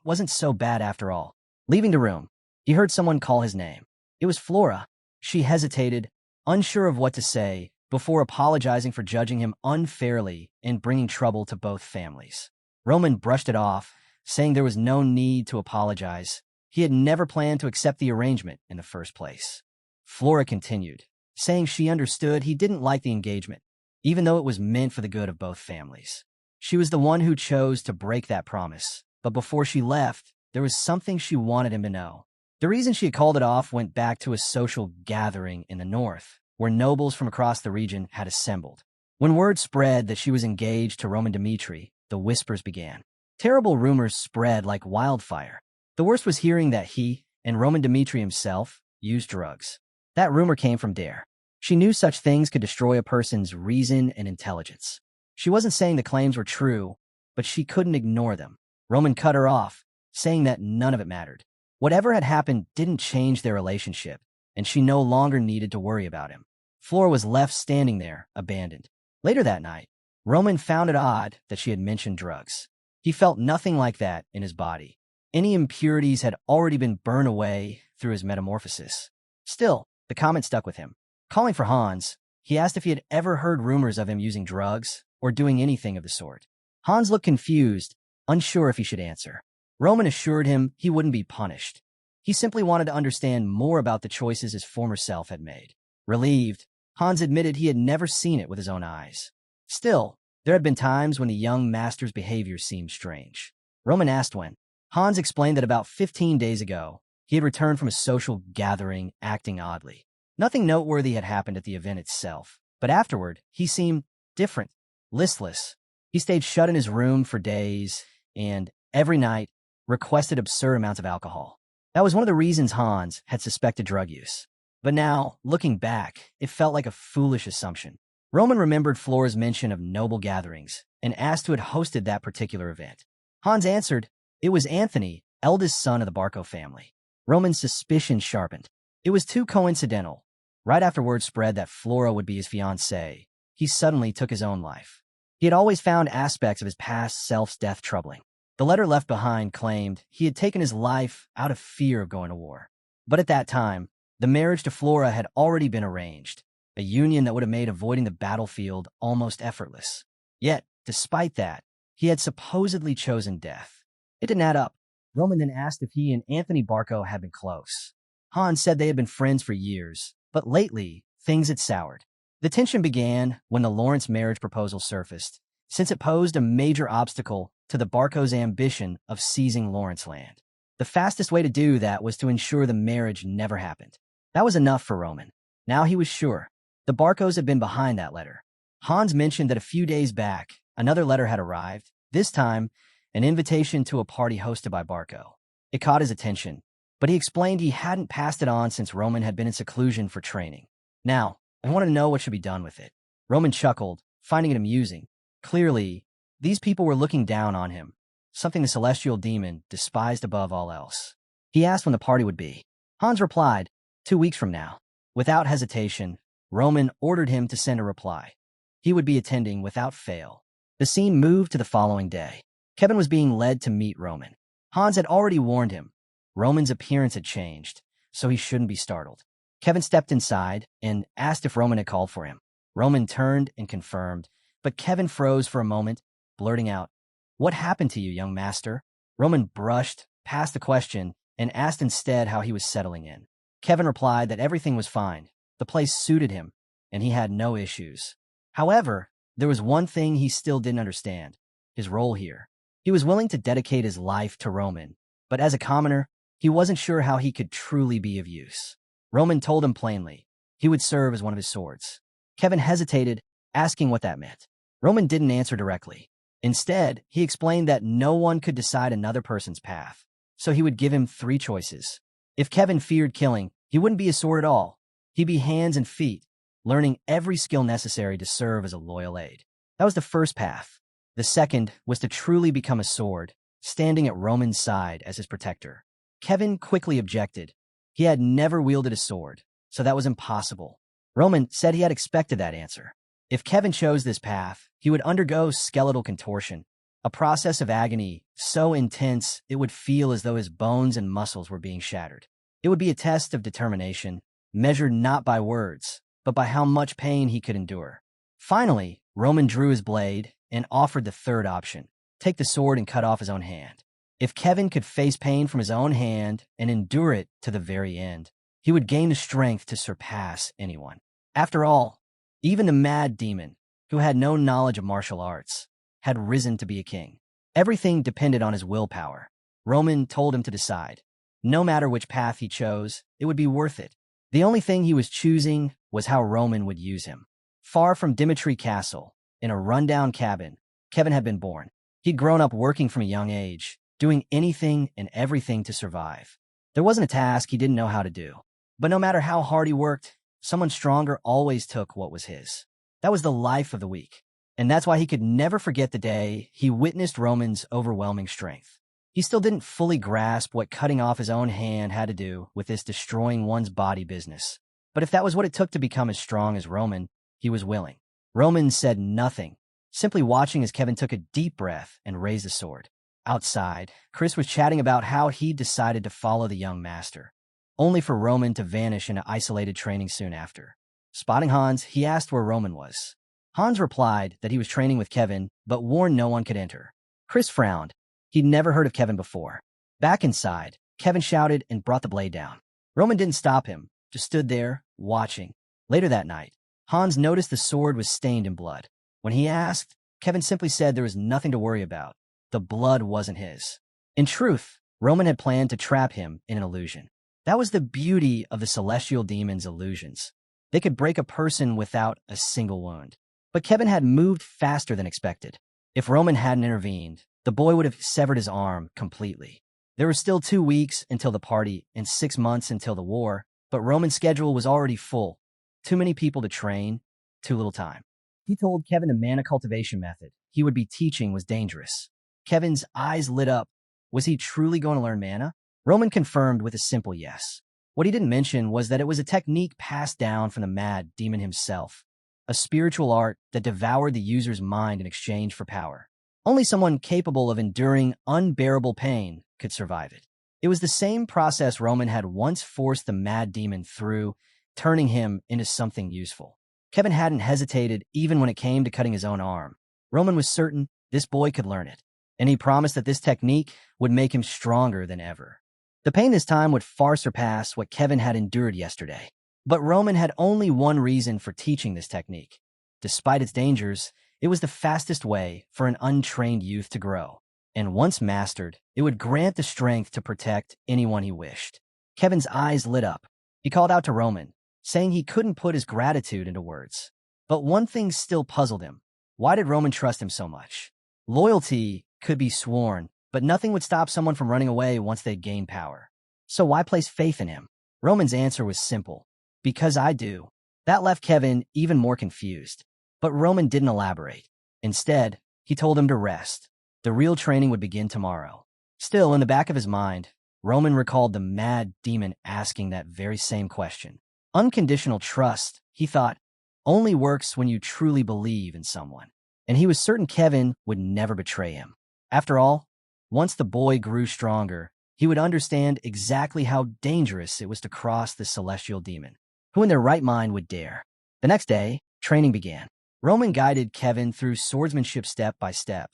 it wasn't so bad after all. Leaving the room, he heard someone call his name. It was Flora. She hesitated, unsure of what to say, before apologizing for judging him unfairly and bringing trouble to both families. Roman brushed it off, saying there was no need to apologize. He had never planned to accept the arrangement in the first place. Flora continued, saying she understood he didn't like the engagement, even though it was meant for the good of both families. She was the one who chose to break that promise, but before she left, there was something she wanted him to know. The reason she had called it off went back to a social gathering in the north, where nobles from across the region had assembled. When word spread that she was engaged to Roman Dmitri, the whispers began. Terrible rumors spread like wildfire. The worst was hearing that he, and Roman Dmitri himself, used drugs. That rumor came from Dare. She knew such things could destroy a person's reason and intelligence. She wasn't saying the claims were true, but she couldn't ignore them. Roman cut her off, saying that none of it mattered. Whatever had happened didn't change their relationship, and she no longer needed to worry about him. Flora was left standing there, abandoned. Later that night, Roman found it odd that she had mentioned drugs. He felt nothing like that in his body. Any impurities had already been burned away through his metamorphosis. Still, the comment stuck with him. Calling for Hans, he asked if he had ever heard rumors of him using drugs or doing anything of the sort. Hans looked confused, unsure if he should answer. Roman assured him he wouldn't be punished. He simply wanted to understand more about the choices his former self had made. Relieved, Hans admitted he had never seen it with his own eyes. Still, there had been times when the young master's behavior seemed strange. Roman asked when. Hans explained that about 15 days ago, he had returned from a social gathering acting oddly. Nothing noteworthy had happened at the event itself, but afterward, he seemed different, listless. He stayed shut in his room for days and, every night, requested absurd amounts of alcohol. That was one of the reasons Hans had suspected drug use. But now, looking back, it felt like a foolish assumption. Roman remembered Flora's mention of noble gatherings and asked who had hosted that particular event. Hans answered, it was Anthony, eldest son of the Barco family. Roman's suspicion sharpened. It was too coincidental. Right after word spread that Flora would be his fiancée, he suddenly took his own life. He had always found aspects of his past self's death troubling. The letter left behind claimed he had taken his life out of fear of going to war. But at that time, the marriage to Flora had already been arranged, a union that would have made avoiding the battlefield almost effortless. Yet, despite that, he had supposedly chosen death. It didn't add up. Roman then asked if he and Anthony Barco had been close. Hans said they had been friends for years, but lately, things had soured. The tension began when the Lawrence marriage proposal surfaced, since it posed a major obstacle to the Barcos' ambition of seizing Lawrence land. The fastest way to do that was to ensure the marriage never happened. That was enough for Roman. Now he was sure. The Barcos had been behind that letter. Hans mentioned that a few days back, another letter had arrived, this time, an invitation to a party hosted by Barco. It caught his attention, but he explained he hadn't passed it on since Roman had been in seclusion for training. Now, I want to know what should be done with it. Roman chuckled, finding it amusing. Clearly, these people were looking down on him, something the celestial demon despised above all else. He asked when the party would be. Hans replied, 2 weeks from now. Without hesitation, Roman ordered him to send a reply. He would be attending without fail. The scene moved to the following day. Kevin was being led to meet Roman. Hans had already warned him. Roman's appearance had changed, so he shouldn't be startled. Kevin stepped inside and asked if Roman had called for him. Roman turned and confirmed, but Kevin froze for a moment, blurting out, "What happened to you, young master?" Roman brushed past the question and asked instead how he was settling in. Kevin replied that everything was fine. The place suited him, and he had no issues. However, there was one thing he still didn't understand: his role here. He was willing to dedicate his life to Roman, but as a commoner, he wasn't sure how he could truly be of use. Roman told him plainly he would serve as one of his swords. Kevin hesitated, asking what that meant. Roman didn't answer directly. Instead, he explained that no one could decide another person's path, so he would give him 3 choices. If Kevin feared killing, he wouldn't be a sword at all. He'd be hands and feet, learning every skill necessary to serve as a loyal aide. That was the first path. The second was to truly become a sword, standing at Roman's side as his protector. Kevin quickly objected. He had never wielded a sword, so that was impossible. Roman said he had expected that answer. If Kevin chose this path, he would undergo skeletal contortion, a process of agony so intense it would feel as though his bones and muscles were being shattered. It would be a test of determination, measured not by words, but by how much pain he could endure. Finally, Roman drew his blade and offered the third option: take the sword and cut off his own hand. If Kevin could face pain from his own hand and endure it to the very end, he would gain the strength to surpass anyone. After all, even the mad demon, who had no knowledge of martial arts, had risen to be a king. Everything depended on his willpower. Roman told him to decide. No matter which path he chose, it would be worth it. The only thing he was choosing was how Roman would use him. Far from Dimitri Castle, in a rundown cabin, Kevin had been born. He'd grown up working from a young age, doing anything and everything to survive. There wasn't a task he didn't know how to do. But no matter how hard he worked, someone stronger always took what was his. That was the life of the week. And that's why he could never forget the day he witnessed Roman's overwhelming strength. He still didn't fully grasp what cutting off his own hand had to do with this destroying one's body business. But if that was what it took to become as strong as Roman, he was willing. Roman said nothing, simply watching as Kevin took a deep breath and raised the sword. Outside, Chris was chatting about how he'd decided to follow the young master, only for Roman to vanish into isolated training soon after. Spotting Hans, he asked where Roman was. Hans replied that he was training with Kevin, but warned no one could enter. Chris frowned. He'd never heard of Kevin before. Back inside, Kevin shouted and brought the blade down. Roman didn't stop him, just stood there, watching. Later that night, Hans noticed the sword was stained in blood. When he asked, Kevin simply said there was nothing to worry about. The blood wasn't his. In truth, Roman had planned to trap him in an illusion. That was the beauty of the celestial demon's illusions. They could break a person without a single wound. But Kevin had moved faster than expected. If Roman hadn't intervened, the boy would have severed his arm completely. There were still 2 weeks until the party and 6 months until the war, but Roman's schedule was already full. Too many people to train, too little time. He told Kevin the mana cultivation method he would be teaching was dangerous. Kevin's eyes lit up. Was he truly going to learn mana? Roman confirmed with a simple yes. What he didn't mention was that it was a technique passed down from the mad demon himself, a spiritual art that devoured the user's mind in exchange for power. Only someone capable of enduring unbearable pain could survive it. It was the same process Roman had once forced the mad demon through, turning him into something useful. Kevin hadn't hesitated even when it came to cutting his own arm. Roman was certain this boy could learn it, and he promised that this technique would make him stronger than ever. The pain this time would far surpass what Kevin had endured yesterday. But Roman had only one reason for teaching this technique. Despite its dangers, it was the fastest way for an untrained youth to grow. And once mastered, it would grant the strength to protect anyone he wished. Kevin's eyes lit up. He called out to Roman, saying he couldn't put his gratitude into words. But one thing still puzzled him. Why did Roman trust him so much? Loyalty could be sworn, but nothing would stop someone from running away once they'd gained power. So why place faith in him? Roman's answer was simple. Because I do. That left Kevin even more confused. But Roman didn't elaborate. Instead, he told him to rest. The real training would begin tomorrow. Still, in the back of his mind, Roman recalled the mad demon asking that very same question. Unconditional trust, he thought, only works when you truly believe in someone. And he was certain Kevin would never betray him. After all, once the boy grew stronger, he would understand exactly how dangerous it was to cross the celestial demon. Who in their right mind would dare? The next day, training began. Roman guided Kevin through swordsmanship step by step,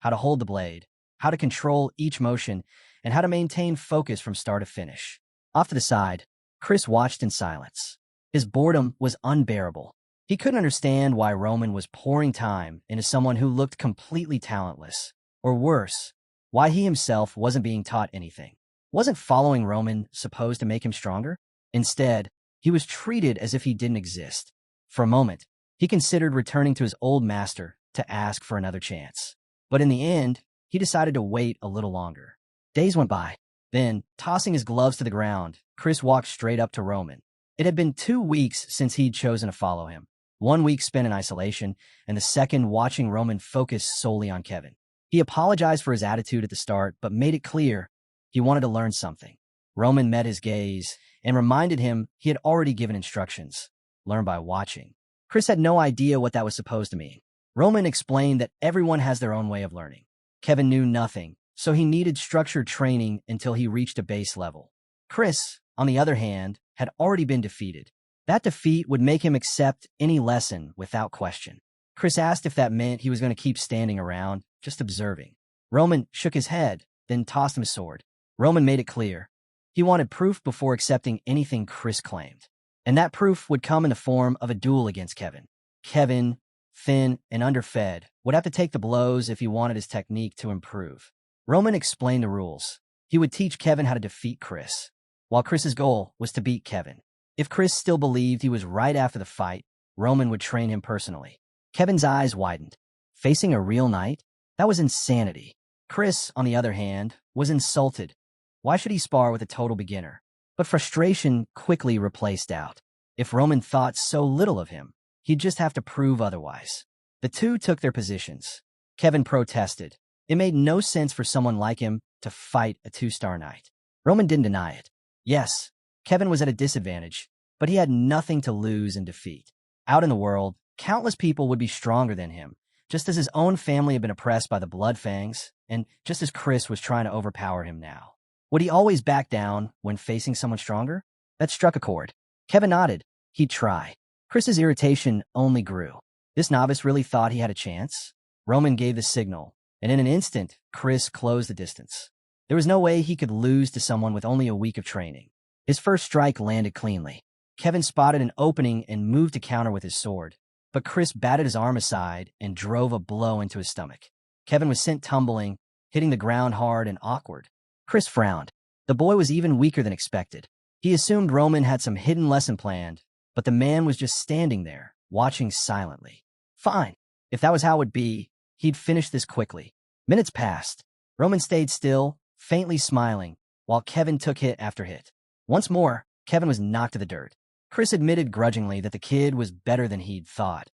how to hold the blade, how to control each motion, and how to maintain focus from start to finish. Off to the side, Chris watched in silence. His boredom was unbearable. He couldn't understand why Roman was pouring time into someone who looked completely talentless. Or worse, why he himself wasn't being taught anything. Wasn't following Roman supposed to make him stronger? Instead, he was treated as if he didn't exist. For a moment, he considered returning to his old master to ask for another chance. But in the end, he decided to wait a little longer. Days went by. Then, tossing his gloves to the ground, Chris walked straight up to Roman. It had been 2 weeks since he'd chosen to follow him. 1 week spent in isolation, and the second watching Roman focus solely on Kevin. He apologized for his attitude at the start, but made it clear he wanted to learn something. Roman met his gaze and reminded him he had already given instructions. Learn by watching. Chris had no idea what that was supposed to mean. Roman explained that everyone has their own way of learning. Kevin knew nothing, so he needed structured training until he reached a base level. Chris, on the other hand, had already been defeated. That defeat would make him accept any lesson without question. Chris asked if that meant he was going to keep standing around, just observing. Roman shook his head, then tossed him a sword. Roman made it clear. He wanted proof before accepting anything Chris claimed. And that proof would come in the form of a duel against Kevin. Kevin, thin and underfed, would have to take the blows if he wanted his technique to improve. Roman explained the rules. He would teach Kevin how to defeat Chris, while Chris's goal was to beat Kevin. If Chris still believed he was right after the fight, Roman would train him personally. Kevin's eyes widened. Facing a real knight? That was insanity. Chris, on the other hand, was insulted. Why should he spar with a total beginner? But frustration quickly replaced doubt. If Roman thought so little of him, he'd just have to prove otherwise. The two took their positions. Kevin protested. It made no sense for someone like him to fight a 2-star knight. Roman didn't deny it. Yes, Kevin was at a disadvantage, but he had nothing to lose in defeat. Out in the world, countless people would be stronger than him, just as his own family had been oppressed by the Bloodfangs, and just as Chris was trying to overpower him now. Would he always back down when facing someone stronger? That struck a chord. Kevin nodded. He'd try. Chris's irritation only grew. This novice really thought he had a chance? Roman gave the signal, and in an instant, Chris closed the distance. There was no way he could lose to someone with only a week of training. His first strike landed cleanly. Kevin spotted an opening and moved to counter with his sword, but Chris batted his arm aside and drove a blow into his stomach. Kevin was sent tumbling, hitting the ground hard and awkward. Chris frowned. The boy was even weaker than expected. He assumed Roman had some hidden lesson planned, but the man was just standing there, watching silently. Fine. If that was how it would be, he'd finish this quickly. Minutes passed. Roman stayed still, faintly smiling, while Kevin took hit after hit. Once more, Kevin was knocked to the dirt. Chris admitted grudgingly that the kid was better than he'd thought,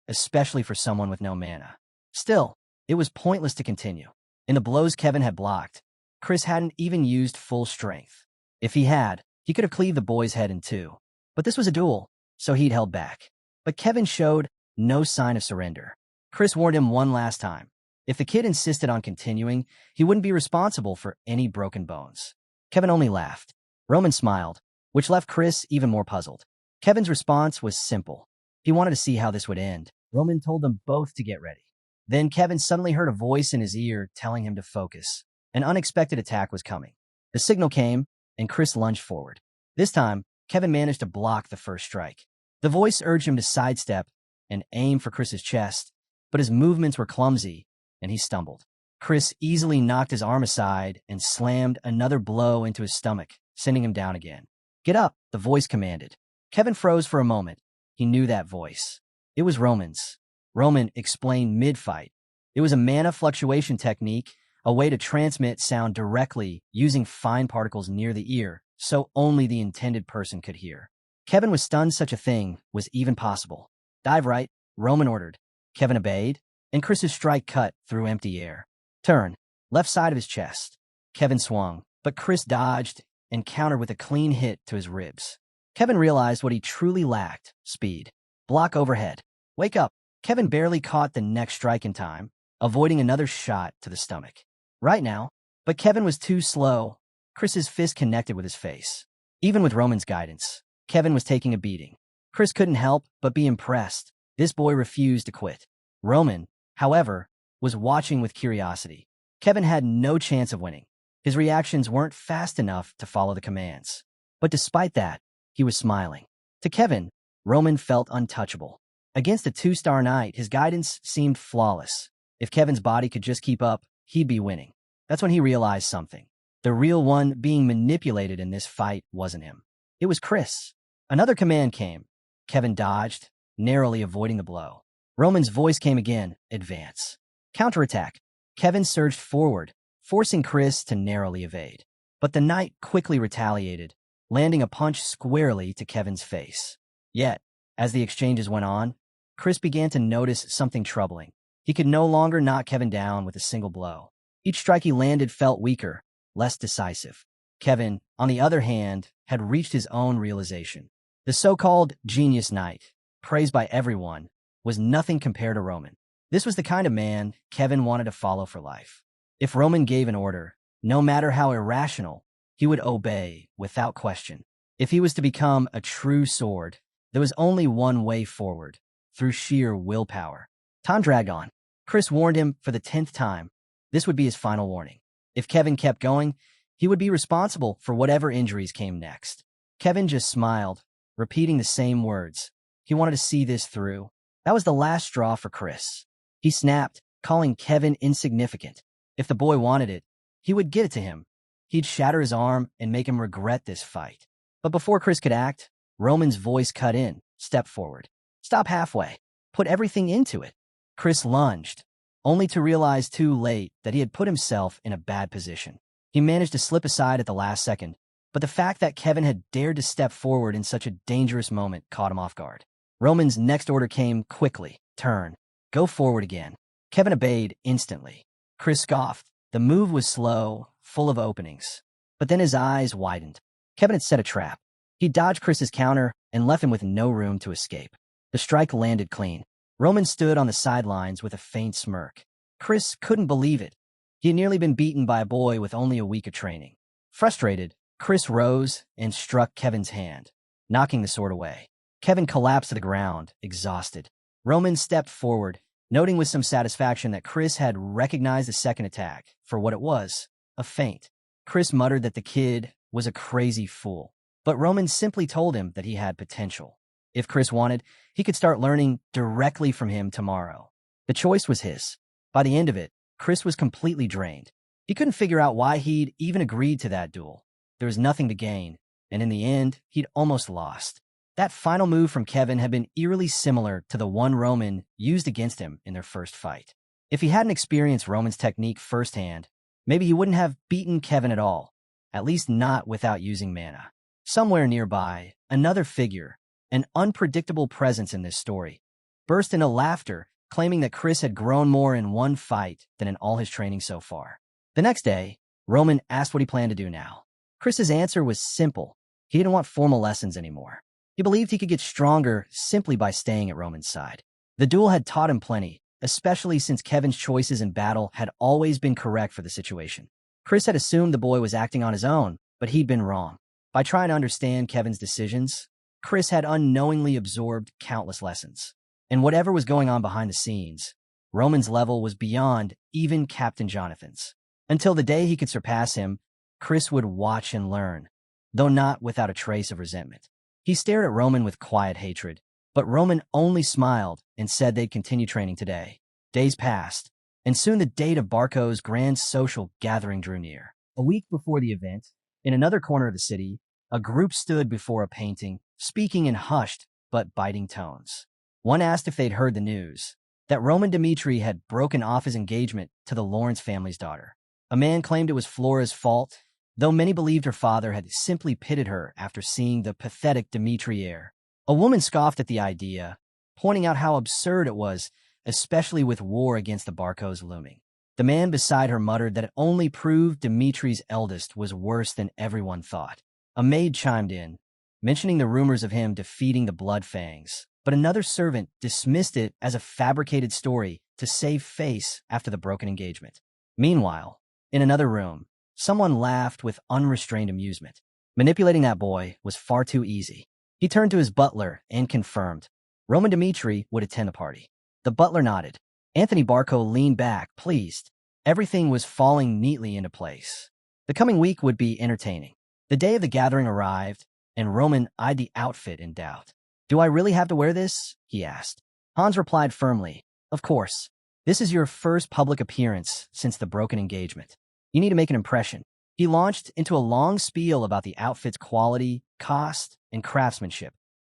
especially for someone with no mana. Still, it was pointless to continue. In the blows Kevin had blocked, Chris hadn't even used full strength. If he had, he could have cleaved the boy's head in two. But this was a duel, so he'd held back. But Kevin showed no sign of surrender. Chris warned him one last time. If the kid insisted on continuing, he wouldn't be responsible for any broken bones. Kevin only laughed. Roman smiled, which left Chris even more puzzled. Kevin's response was simple. He wanted to see how this would end. Roman told them both to get ready. Then Kevin suddenly heard a voice in his ear telling him to focus. An unexpected attack was coming. The signal came, and Chris lunged forward. This time, Kevin managed to block the first strike. The voice urged him to sidestep and aim for Chris's chest, but his movements were clumsy, and he stumbled. Chris easily knocked his arm aside and slammed another blow into his stomach, sending him down again. Get up, the voice commanded. Kevin froze for a moment. He knew that voice. It was Roman's. Roman explained mid-fight. It was a mana fluctuation technique, a way to transmit sound directly using fine particles near the ear, so only the intended person could hear. Kevin was stunned such a thing was even possible. Dive right, Roman ordered. Kevin obeyed, and Chris's strike cut through empty air. Turn, left side of his chest. Kevin swung, but Chris dodged and countered with a clean hit to his ribs. Kevin realized what he truly lacked: speed. Block overhead. Wake up. Kevin barely caught the next strike in time, avoiding another shot to the stomach. Right now, but Kevin was too slow. Chris's fist connected with his face. Even with Roman's guidance, Kevin was taking a beating. Chris couldn't help but be impressed. This boy refused to quit. Roman, however, was watching with curiosity. Kevin had no chance of winning. His reactions weren't fast enough to follow the commands. But despite that, he was smiling. To Kevin, Roman felt untouchable. Against a two-star knight, his guidance seemed flawless. If Kevin's body could just keep up, he'd be winning. That's when he realized something. The real one being manipulated in this fight wasn't him. It was Chris. Another command came. Kevin dodged, narrowly avoiding the blow. Roman's voice came again: advance. Counterattack. Kevin surged forward, forcing Chris to narrowly evade. But the knight quickly retaliated, landing a punch squarely to Kevin's face. Yet, as the exchanges went on, Chris began to notice something troubling. He could no longer knock Kevin down with a single blow. Each strike he landed felt weaker, less decisive. Kevin, on the other hand, had reached his own realization. The so-called genius knight, praised by everyone, was nothing compared to Roman. This was the kind of man Kevin wanted to follow for life. If Roman gave an order, no matter how irrational, he would obey without question. If he was to become a true sword, there was only one way forward: through sheer willpower. Time dragged on. Chris warned him for the 10th time. This would be his final warning. If Kevin kept going, he would be responsible for whatever injuries came next. Kevin just smiled, repeating the same words. He wanted to see this through. That was the last straw for Chris. He snapped, calling Kevin insignificant. If the boy wanted it, he would give it to him. He'd shatter his arm and make him regret this fight. But before Chris could act, Roman's voice cut in. Step forward. Stop halfway. Put everything into it. Chris lunged, only to realize too late that he had put himself in a bad position. He managed to slip aside at the last second, but the fact that Kevin had dared to step forward in such a dangerous moment caught him off guard. Roman's next order came quickly. Turn. Go forward again. Kevin obeyed instantly. Chris scoffed. The move was slow, full of openings. But then his eyes widened. Kevin had set a trap. He dodged Chris's counter and left him with no room to escape. The strike landed clean. Roman stood on the sidelines with a faint smirk. Chris couldn't believe it. He had nearly been beaten by a boy with only a week of training. Frustrated, Chris rose and struck Kevin's hand, knocking the sword away. Kevin collapsed to the ground, exhausted. Roman stepped forward, noting with some satisfaction that Chris had recognized the second attack for what it was: a feint. Chris muttered that the kid was a crazy fool, but Roman simply told him that he had potential. If Chris wanted, he could start learning directly from him tomorrow. The choice was his. By the end of it, Chris was completely drained. He couldn't figure out why he'd even agreed to that duel. There was nothing to gain, and in the end, he'd almost lost. That final move from Kevin had been eerily similar to the one Roman used against him in their first fight. If he hadn't experienced Roman's technique firsthand, maybe he wouldn't have beaten Kevin at all, at least not without using mana. Somewhere nearby, another figure, an unpredictable presence in this story, burst into laughter, claiming that Chris had grown more in one fight than in all his training so far. The next day, Roman asked what he planned to do now. Chris's answer was simple. He didn't want formal lessons anymore. He believed he could get stronger simply by staying at Roman's side. The duel had taught him plenty, especially since Kevin's choices in battle had always been correct for the situation. Chris had assumed the boy was acting on his own, but he'd been wrong. By trying to understand Kevin's decisions, Chris had unknowingly absorbed countless lessons. And whatever was going on behind the scenes, Roman's level was beyond even Captain Jonathan's. Until the day he could surpass him, Chris would watch and learn, though not without a trace of resentment. He stared at Roman with quiet hatred, but Roman only smiled and said they'd continue training today. Days passed, and soon the date of Barco's grand social gathering drew near. A week before the event, in another corner of the city, a group stood before a painting, speaking in hushed but biting tones. One asked if they'd heard the news, that Roman Dmitri had broken off his engagement to the Lawrence family's daughter. A man claimed it was Flora's fault, though many believed her father had simply pitted her after seeing the pathetic Dmitri heir. A woman scoffed at the idea, pointing out how absurd it was, especially with war against the Barcos looming. The man beside her muttered that it only proved Dmitri's eldest was worse than everyone thought. A maid chimed in, mentioning the rumors of him defeating the Blood Fangs, but another servant dismissed it as a fabricated story to save face after the broken engagement. Meanwhile, in another room, someone laughed with unrestrained amusement. Manipulating that boy was far too easy. He turned to his butler and confirmed Roman Dmitri would attend the party. The butler nodded. Anthony Barco leaned back, pleased. Everything was falling neatly into place. The coming week would be entertaining. The day of the gathering arrived, and Roman eyed the outfit in doubt. "Do I really have to wear this?" he asked. Hans replied firmly, "Of course. This is your first public appearance since the broken engagement. You need to make an impression." He launched into a long spiel about the outfit's quality, cost, and craftsmanship.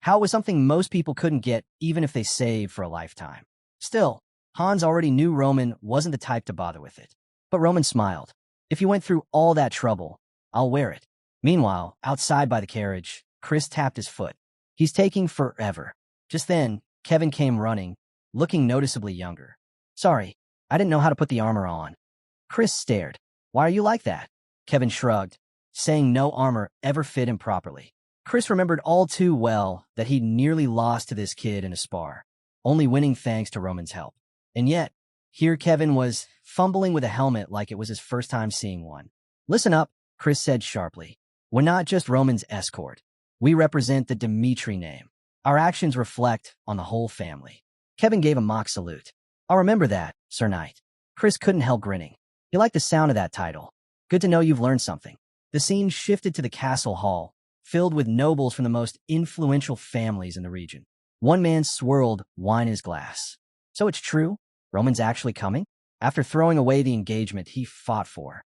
How it was something most people couldn't get even if they saved for a lifetime. Still, Hans already knew Roman wasn't the type to bother with it. But Roman smiled. "If you went through all that trouble, I'll wear it." Meanwhile, outside by the carriage, Chris tapped his foot. "He's taking forever." Just then, Kevin came running, looking noticeably younger. "Sorry, I didn't know how to put the armor on." Chris stared. "Why are you like that?" Kevin shrugged, saying no armor ever fit him properly. Chris remembered all too well that he'd nearly lost to this kid in a spar, only winning thanks to Roman's help. And yet, here Kevin was fumbling with a helmet like it was his first time seeing one. "Listen up," Chris said sharply. "We're not just Roman's escort. We represent the Dmitri name. Our actions reflect on the whole family." Kevin gave a mock salute. "I'll remember that, Sir Knight." Chris couldn't help grinning. He liked the sound of that title. Good to know you've learned something. The scene shifted to the castle hall, filled with nobles from the most influential families in the region. One man swirled wine in his glass. "So it's true? Roman's actually coming?" After throwing away the engagement he fought for.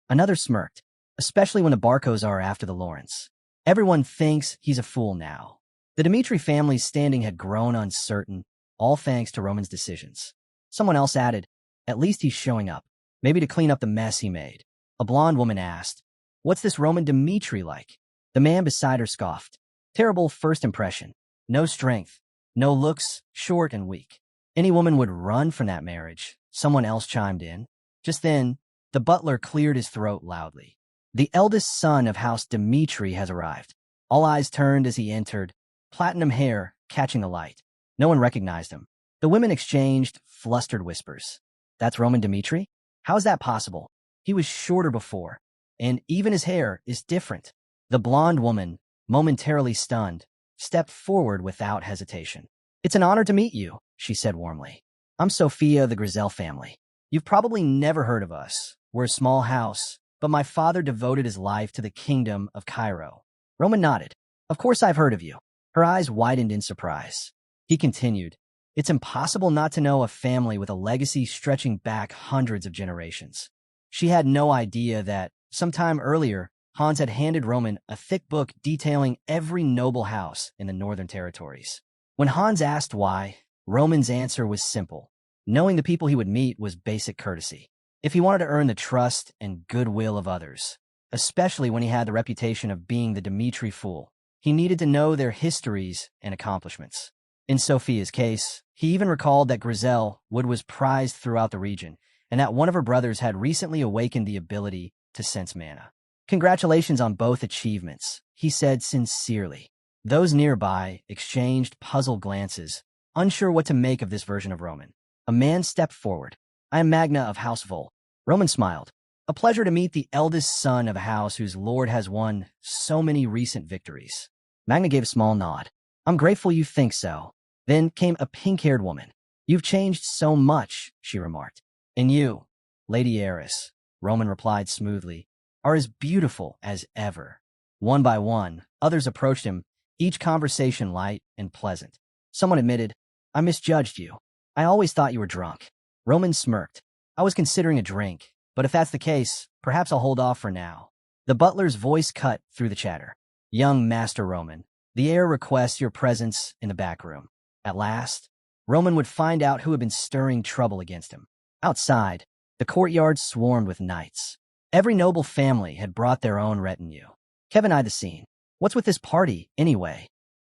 Another smirked, especially when the Barcos are after the Lawrence. Everyone thinks he's a fool now. The Dmitri family's standing had grown uncertain, all thanks to Roman's decisions. Someone else added, "At least he's showing up, maybe to clean up the mess he made." A blonde woman asked, "What's this Roman Dmitri like?" The man beside her scoffed. "Terrible first impression. No strength, no looks, short and weak. Any woman would run from that marriage." Someone else chimed in. Just then, the butler cleared his throat loudly. "The eldest son of House Dmitri has arrived." All eyes turned as he entered, platinum hair catching the light. No one recognized him. The women exchanged flustered whispers. "That's Roman Dmitri? How is that possible? He was shorter before, and even his hair is different." The blonde woman, momentarily stunned, stepped forward without hesitation. "It's an honor to meet you," she said warmly. "I'm Sophia of the Grizel family. You've probably never heard of us. We're a small house, but my father devoted his life to the kingdom of Cairo." Roman nodded. "Of course I've heard of you." Her eyes widened in surprise. He continued, "It's impossible not to know a family with a legacy stretching back hundreds of generations." She had no idea that, sometime earlier, Hans had handed Roman a thick book detailing every noble house in the Northern Territories. When Hans asked why, Roman's answer was simple. Knowing the people he would meet was basic courtesy. If he wanted to earn the trust and goodwill of others, especially when he had the reputation of being the Dmitri fool, he needed to know their histories and accomplishments. In Sophia's case, he even recalled that Grizel wood was prized throughout the region, and that one of her brothers had recently awakened the ability to sense mana. "Congratulations on both achievements," he said sincerely. Those nearby exchanged puzzled glances, unsure what to make of this version of Roman. A man stepped forward. "I am Magna of House Vol." Roman smiled. "A pleasure to meet the eldest son of a house whose lord has won so many recent victories." Magna gave a small nod. "I'm grateful you think so." Then came a pink-haired woman. "You've changed so much," she remarked. "And you, Lady Heiress," Roman replied smoothly, "are as beautiful as ever." One by one, others approached him, each conversation light and pleasant. Someone admitted, "I misjudged you. I always thought you were drunk." Roman smirked. "I was considering a drink, but if that's the case, perhaps I'll hold off for now." The butler's voice cut through the chatter. "Young Master Roman, the heir requests your presence in the back room." At last, Roman would find out who had been stirring trouble against him. Outside, the courtyard swarmed with knights. Every noble family had brought their own retinue. Kevin eyed the scene. What's with this party, anyway?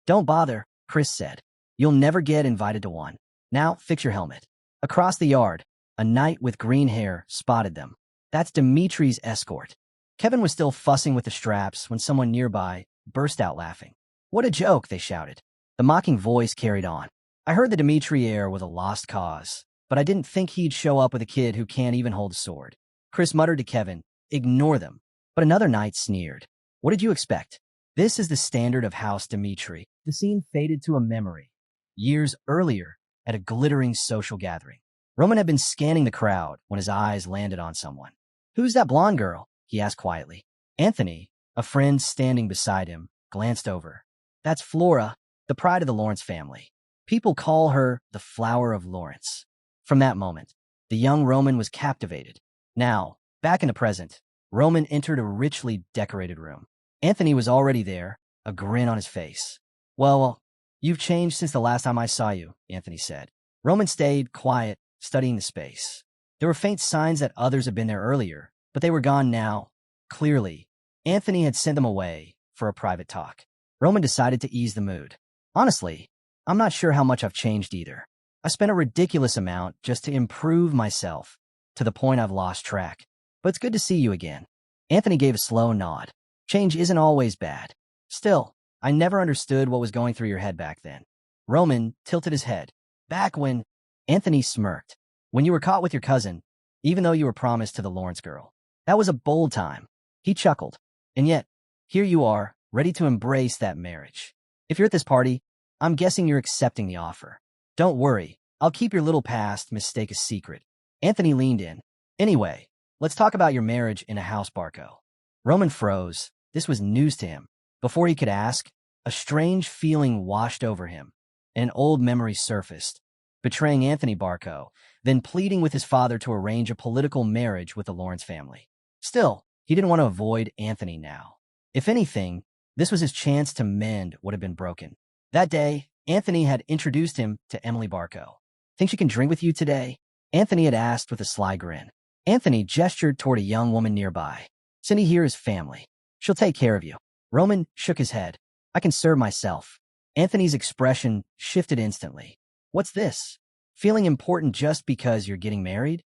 Don't bother, Chris said. You'll never get invited to one. Now, fix your helmet. Across the yard, a knight with green hair spotted them. That's Dimitri's escort. Kevin was still fussing with the straps when someone nearby burst out laughing. What a joke, they shouted. The mocking voice carried on. I heard the Dimitri heir was a lost cause, but I didn't think he'd show up with a kid who can't even hold a sword. Chris muttered to Kevin, ignore them. But another knight sneered. What did you expect? This is the standard of House Dimitri. The scene faded to a memory. Years earlier, at a glittering social gathering. Roman had been scanning the crowd when his eyes landed on someone. Who's that blonde girl? He asked quietly. Anthony, a friend standing beside him, glanced over. That's Flora, the pride of the Lawrence family. People call her the Flower of Lawrence. From that moment, the young Roman was captivated. Now, back in the present, Roman entered a richly decorated room. Anthony was already there, a grin on his face. Well, you've changed since the last time I saw you, Anthony said. Roman stayed quiet, studying the space. There were faint signs that others had been there earlier, but they were gone now. Clearly, Anthony had sent them away for a private talk. Roman decided to ease the mood. Honestly, I'm not sure how much I've changed either. I spent a ridiculous amount just to improve myself, to the point I've lost track. But it's good to see you again. Anthony gave a slow nod. Change isn't always bad. Still, I never understood what was going through your head back then. Roman tilted his head. Back when... Anthony smirked. When you were caught with your cousin, even though you were promised to the Lawrence girl. That was a bold time. He chuckled. And yet, here you are, ready to embrace that marriage. If you're at this party, I'm guessing you're accepting the offer. Don't worry, I'll keep your little past mistake a secret. Anthony leaned in. Anyway, let's talk about your marriage in a house, Barco. Roman froze. This was news to him. Before he could ask, a strange feeling washed over him. An old memory surfaced, betraying Anthony Barco, then pleading with his father to arrange a political marriage with the Lawrence family. Still, he didn't want to avoid Anthony now. If anything, this was his chance to mend what had been broken. That day, Anthony had introduced him to Emily Barco. Think she can drink with you today? Anthony had asked with a sly grin. Anthony gestured toward a young woman nearby. Cindy here is family. She'll take care of you. Roman shook his head. I can serve myself. Anthony's expression shifted instantly. What's this? Feeling important just because you're getting married?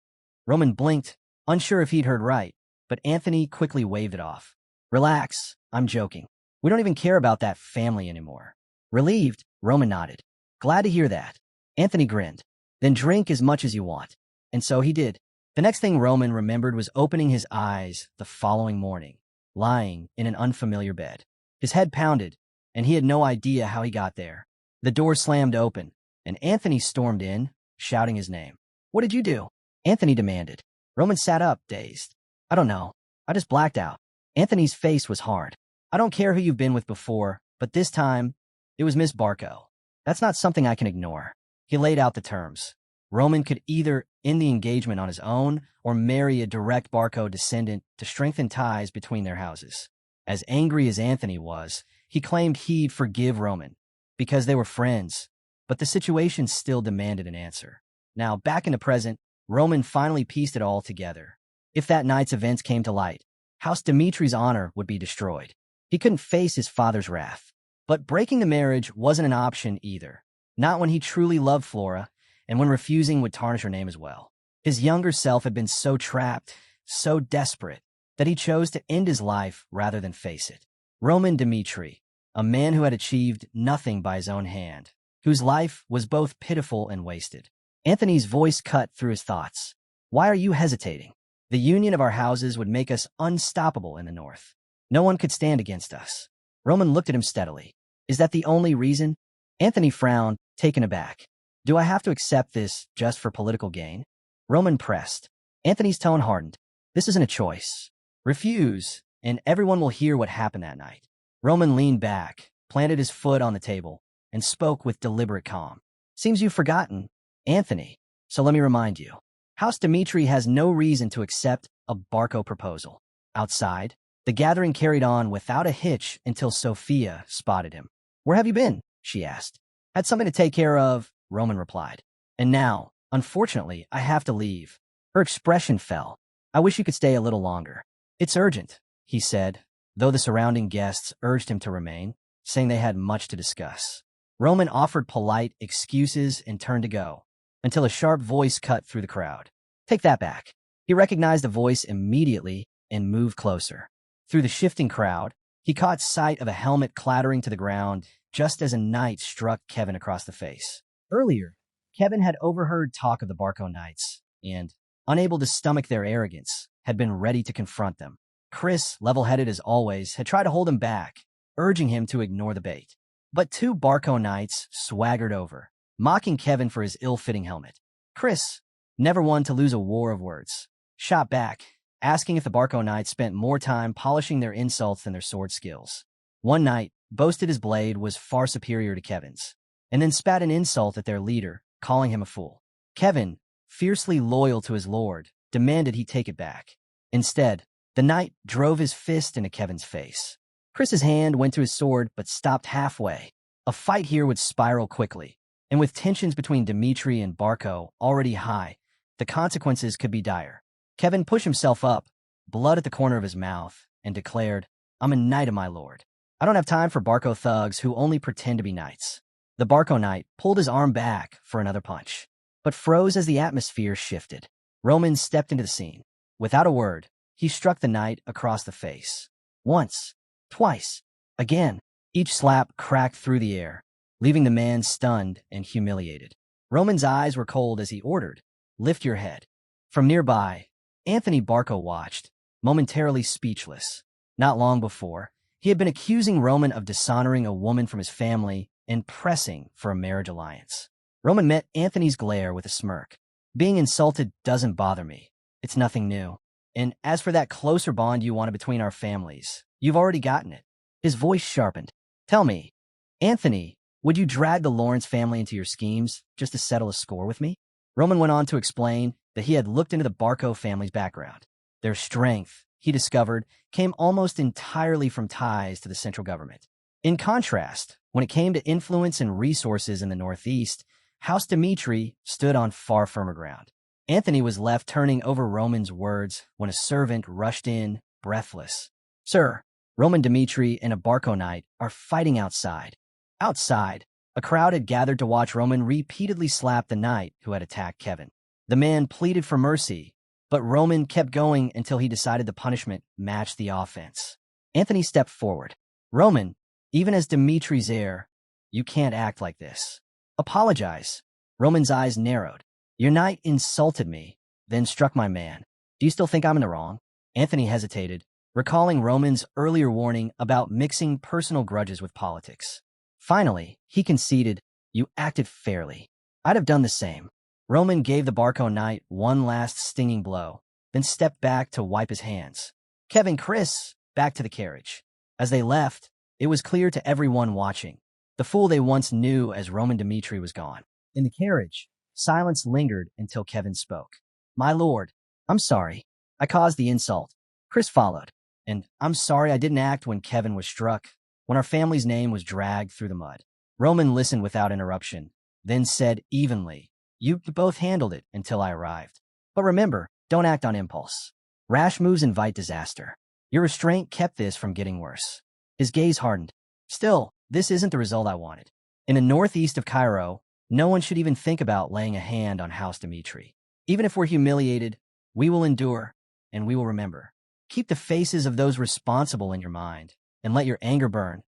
Roman blinked, unsure if he'd heard right, but Anthony quickly waved it off. Relax, I'm joking. We don't even care about that family anymore. Relieved, Roman nodded. Glad to hear that. Anthony grinned. Then drink as much as you want. And so he did. The next thing Roman remembered was opening his eyes the following morning, lying in an unfamiliar bed. His head pounded, and he had no idea how he got there. The door slammed open, and Anthony stormed in, shouting his name. What did you do? Anthony demanded. Roman sat up, dazed. I don't know. I just blacked out. Anthony's face was hard. I don't care who you've been with before, but this time, it was Miss Barco. That's not something I can ignore. He laid out the terms. Roman could either end the engagement on his own or marry a direct Barco descendant to strengthen ties between their houses. As angry as Anthony was, he claimed he'd forgive Roman because they were friends, but the situation still demanded an answer. Now, back in the present, Roman finally pieced it all together. If that night's events came to light, House Dimitri's honor would be destroyed. He couldn't face his father's wrath. But breaking the marriage wasn't an option either. Not when he truly loved Flora, and when refusing would tarnish her name as well. His younger self had been so trapped, so desperate, that he chose to end his life rather than face it. Roman Dimitri, a man who had achieved nothing by his own hand, whose life was both pitiful and wasted. Anthony's voice cut through his thoughts. Why are you hesitating? The union of our houses would make us unstoppable in the north. No one could stand against us. Roman looked at him steadily. Is that the only reason? Anthony frowned, taken aback. Do I have to accept this just for political gain? Roman pressed. Anthony's tone hardened. This isn't a choice. Refuse, and everyone will hear what happened that night. Roman leaned back, planted his foot on the table, and spoke with deliberate calm. Seems you've forgotten, Anthony. So let me remind you. House Dimitri has no reason to accept a Barco proposal. Outside, the gathering carried on without a hitch until Sophia spotted him. Where have you been? She asked. Had something to take care of, Roman replied. And now, unfortunately, I have to leave. Her expression fell. I wish you could stay a little longer. It's urgent, he said, though the surrounding guests urged him to remain, saying they had much to discuss. Roman offered polite excuses and turned to go, until a sharp voice cut through the crowd. Take that back. He recognized the voice immediately and moved closer. Through the shifting crowd, he caught sight of a helmet clattering to the ground just as a knight struck Kevin across the face. Earlier, Kevin had overheard talk of the Barco Knights and, unable to stomach their arrogance, had been ready to confront them. Chris, level-headed as always, had tried to hold him back, urging him to ignore the bait. But two Barco Knights swaggered over, mocking Kevin for his ill-fitting helmet. Chris, never one to lose a war of words, shot back, asking if the Barco Knights spent more time polishing their insults than their sword skills. One knight boasted his blade was far superior to Kevin's, and then spat an insult at their leader, calling him a fool. Kevin, fiercely loyal to his lord, demanded he take it back. Instead, the knight drove his fist into Kevin's face. Chris's hand went to his sword but stopped halfway. A fight here would spiral quickly, and with tensions between Dimitri and Barco already high, the consequences could be dire. Kevin pushed himself up, blood at the corner of his mouth, and declared, "I'm a knight of my lord. I don't have time for Barco thugs who only pretend to be knights." The Barco knight pulled his arm back for another punch, but froze as the atmosphere shifted. Roman stepped into the scene. Without a word, he struck the knight across the face. Once, twice, again. Each slap cracked through the air, leaving the man stunned and humiliated. Roman's eyes were cold as he ordered, "Lift your head." From nearby, Anthony Barco watched, momentarily speechless. Not long before, he had been accusing Roman of dishonoring a woman from his family and pressing for a marriage alliance. Roman met Anthony's glare with a smirk. "Being insulted doesn't bother me. It's nothing new. And as for that closer bond you wanted between our families, you've already gotten it." His voice sharpened. "Tell me, Anthony, would you drag the Lawrence family into your schemes just to settle a score with me?" Roman went on to explain that he had looked into the Barco family's background. Their strength, he discovered, came almost entirely from ties to the central government. In contrast, when it came to influence and resources in the Northeast, House Dimitri stood on far firmer ground. Anthony was left turning over Roman's words when a servant rushed in, breathless. "Sir, Roman Dimitri and a Barco knight are fighting outside." Outside, a crowd had gathered to watch Roman repeatedly slap the knight who had attacked Kevin. The man pleaded for mercy, but Roman kept going until he decided the punishment matched the offense. Anthony stepped forward. "Roman, even as Dimitri's heir, you can't act like this. Apologize." Roman's eyes narrowed. "Your knight insulted me, then struck my man. Do you still think I'm in the wrong?" Anthony hesitated, recalling Roman's earlier warning about mixing personal grudges with politics. Finally, he conceded, "You acted fairly. I'd have done the same." Roman gave the Barco knight one last stinging blow, then stepped back to wipe his hands. Kevin, Chris, back to the carriage. As they left, it was clear to everyone watching. The fool they once knew as Roman Dimitri was gone. In the carriage, silence lingered until Kevin spoke. "My lord, I'm sorry. I caused the insult." Chris followed. "And I'm sorry I didn't act when Kevin was struck, when our family's name was dragged through the mud." Roman listened without interruption, then said evenly, "You both handled it until I arrived. But remember, don't act on impulse. Rash moves invite disaster. Your restraint kept this from getting worse." His gaze hardened. "Still, this isn't the result I wanted. In the northeast of Cairo, no one should even think about laying a hand on House Dimitri. Even if we're humiliated, we will endure, and we will remember. Keep the faces of those responsible in your mind, and let your anger burn.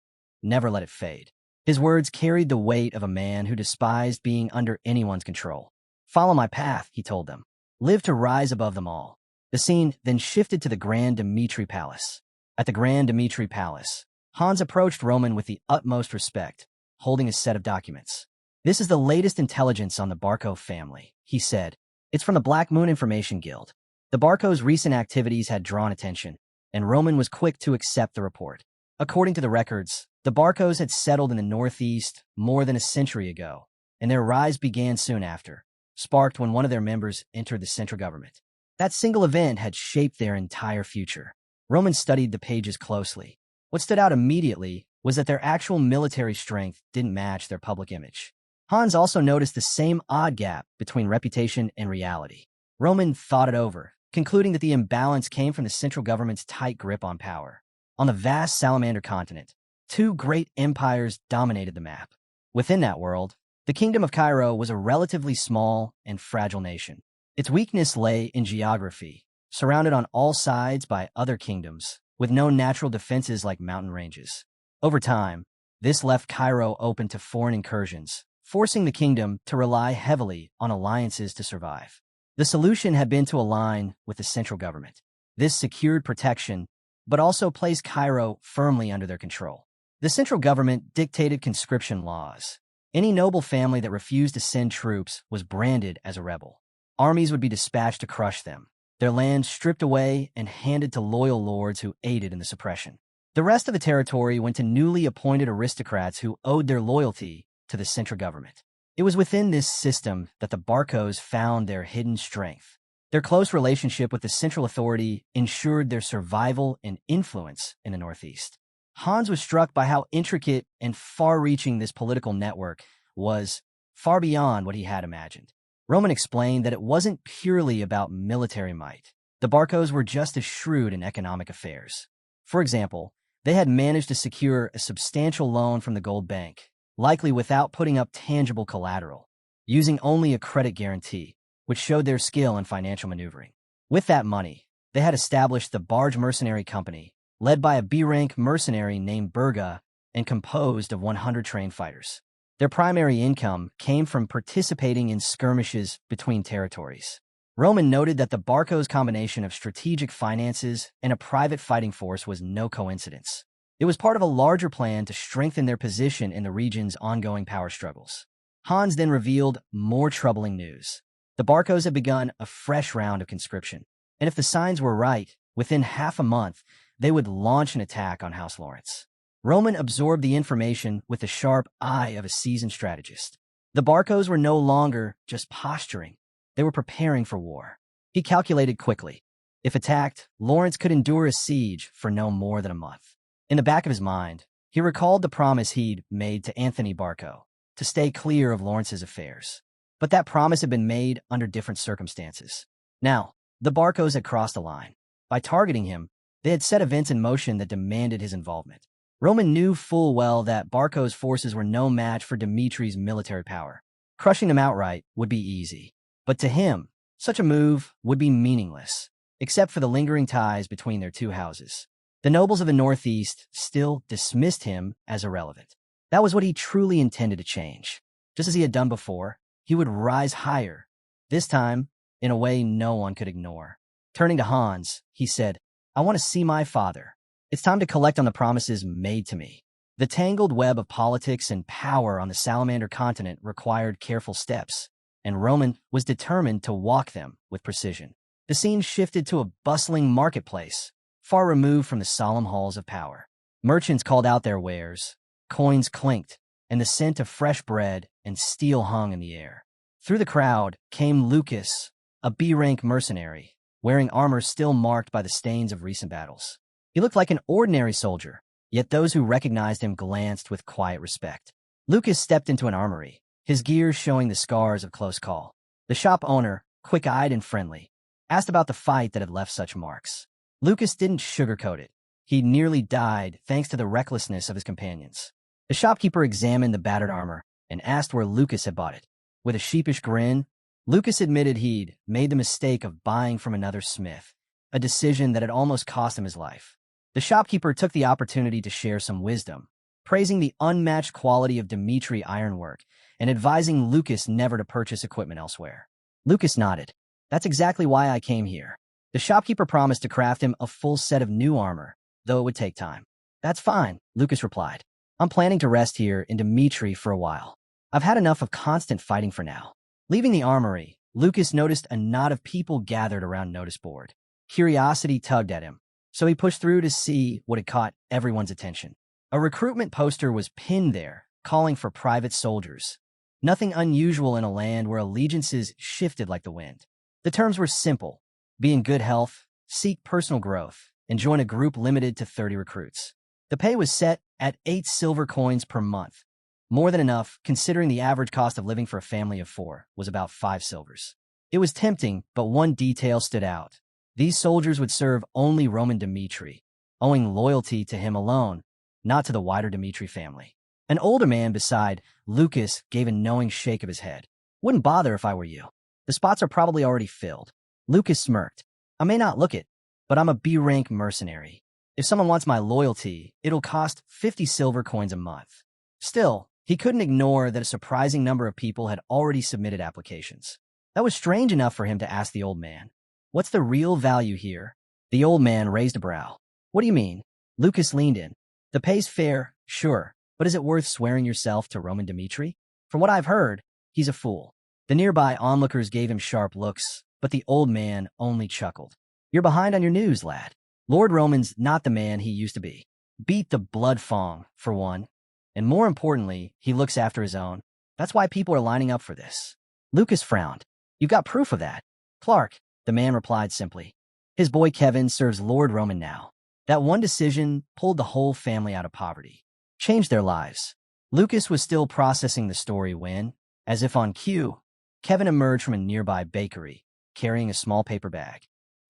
Never let it fade." His words carried the weight of a man who despised being under anyone's control. "Follow my path," he told them. "Live to rise above them all." The scene then shifted to the Grand Dimitri Palace. At the Grand Dimitri Palace, Hans approached Roman with the utmost respect, holding a set of documents. "This is the latest intelligence on the Barco family," he said. "It's from the Black Moon Information Guild." The Barco's recent activities had drawn attention, and Roman was quick to accept the report. According to the records, the Barcos had settled in the Northeast more than a century ago, and their rise began soon after, sparked when one of their members entered the central government. That single event had shaped their entire future. Roman studied the pages closely. What stood out immediately was that their actual military strength didn't match their public image. Hans also noticed the same odd gap between reputation and reality. Roman thought it over, concluding that the imbalance came from the central government's tight grip on power. On the vast salamander continent, two great empires dominated the map. Within that world, the Kingdom of Cairo was a relatively small and fragile nation. Its weakness lay in geography, surrounded on all sides by other kingdoms, with no natural defenses like mountain ranges. Over time, this left Cairo open to foreign incursions, forcing the kingdom to rely heavily on alliances to survive. The solution had been to align with the central government. This secured protection, but also placed Cairo firmly under their control. The central government dictated conscription laws. Any noble family that refused to send troops was branded as a rebel. Armies would be dispatched to crush them, their lands stripped away and handed to loyal lords who aided in the suppression. The rest of the territory went to newly appointed aristocrats who owed their loyalty to the central government. It was within this system that the Barcos found their hidden strength. Their close relationship with the central authority ensured their survival and influence in the Northeast. Hans was struck by how intricate and far-reaching this political network was, far beyond what he had imagined. Roman explained that it wasn't purely about military might. The Barcos were just as shrewd in economic affairs. For example, they had managed to secure a substantial loan from the Gold Bank, likely without putting up tangible collateral, using only a credit guarantee, which showed their skill in financial maneuvering. With that money, they had established the Barge Mercenary Company, led by a B-rank mercenary named Burga and composed of 100 trained fighters. Their primary income came from participating in skirmishes between territories. Roman noted that the Barcos' combination of strategic finances and a private fighting force was no coincidence. It was part of a larger plan to strengthen their position in the region's ongoing power struggles. Hans then revealed more troubling news. The Barcos had begun a fresh round of conscription, and if the signs were right, within half a month, they would launch an attack on House Lawrence. Roman absorbed the information with the sharp eye of a seasoned strategist. The Barcos were no longer just posturing. They were preparing for war. He calculated quickly. If attacked, Lawrence could endure a siege for no more than a month. In the back of his mind, he recalled the promise he'd made to Anthony Barco to stay clear of Lawrence's affairs. But that promise had been made under different circumstances. Now, the Barcos had crossed a line. By targeting him, they had set events in motion that demanded his involvement. Roman knew full well that Barco's forces were no match for Dimitri's military power. Crushing them outright would be easy. But to him, such a move would be meaningless, except for the lingering ties between their two houses. The nobles of the Northeast still dismissed him as irrelevant. That was what he truly intended to change. Just as he had done before, he would rise higher, this time in a way no one could ignore. Turning to Hans, he said, "I want to see my father. It's time to collect on the promises made to me." The tangled web of politics and power on the Salamander continent required careful steps, and Roman was determined to walk them with precision. The scene shifted to a bustling marketplace, far removed from the solemn halls of power. Merchants called out their wares, coins clinked, and the scent of fresh bread and steel hung in the air. Through the crowd came Lucas, a B-rank mercenary, wearing armor still marked by the stains of recent battles. He looked like an ordinary soldier, yet those who recognized him glanced with quiet respect. Lucas stepped into an armory, his gear showing the scars of close call. The shop owner, quick-eyed and friendly, asked about the fight that had left such marks. Lucas didn't sugarcoat it. He'd nearly died thanks to the recklessness of his companions. The shopkeeper examined the battered armor and asked where Lucas had bought it. With a sheepish grin, Lucas admitted he'd made the mistake of buying from another smith, a decision that had almost cost him his life. The shopkeeper took the opportunity to share some wisdom, praising the unmatched quality of Dimitri ironwork and advising Lucas never to purchase equipment elsewhere. Lucas nodded. "That's exactly why I came here." The shopkeeper promised to craft him a full set of new armor, though it would take time. "That's fine," Lucas replied. "I'm planning to rest here in Dimitri for a while. I've had enough of constant fighting for now." Leaving the armory, Lucas noticed a knot of people gathered around notice board. Curiosity tugged at him, so he pushed through to see what had caught everyone's attention. A recruitment poster was pinned there, calling for private soldiers. Nothing unusual in a land where allegiances shifted like the wind. The terms were simple: be in good health, seek personal growth, and join a group limited to 30 recruits. The pay was set at 8 silver coins per month. More than enough, considering the average cost of living for a family of 4 was about 5 silvers. It was tempting, but one detail stood out. These soldiers would serve only Roman Dmitri, owing loyalty to him alone, not to the wider Dmitri family. An older man beside Lucas gave a knowing shake of his head. Wouldn't bother if I were you. The spots are probably already filled. Lucas smirked. I may not look it, but I'm a B-rank mercenary. If someone wants my loyalty, it'll cost 50 silver coins a month. Still, he couldn't ignore that a surprising number of people had already submitted applications. That was strange enough for him to ask the old man. What's the real value here? The old man raised a brow. What do you mean? Lucas leaned in. The pay's fair, sure, but is it worth swearing yourself to Roman Dmitri? From what I've heard, he's a fool. The nearby onlookers gave him sharp looks, but the old man only chuckled. You're behind on your news, lad. Lord Roman's not the man he used to be. Beat the blood fong, for one. And more importantly, he looks after his own. That's why people are lining up for this. Lucas frowned. You've got proof of that. Clark, the man replied simply. His boy Kevin serves Lord Roman now. That one decision pulled the whole family out of poverty. Changed their lives. Lucas was still processing the story when, as if on cue, Kevin emerged from a nearby bakery, carrying a small paper bag.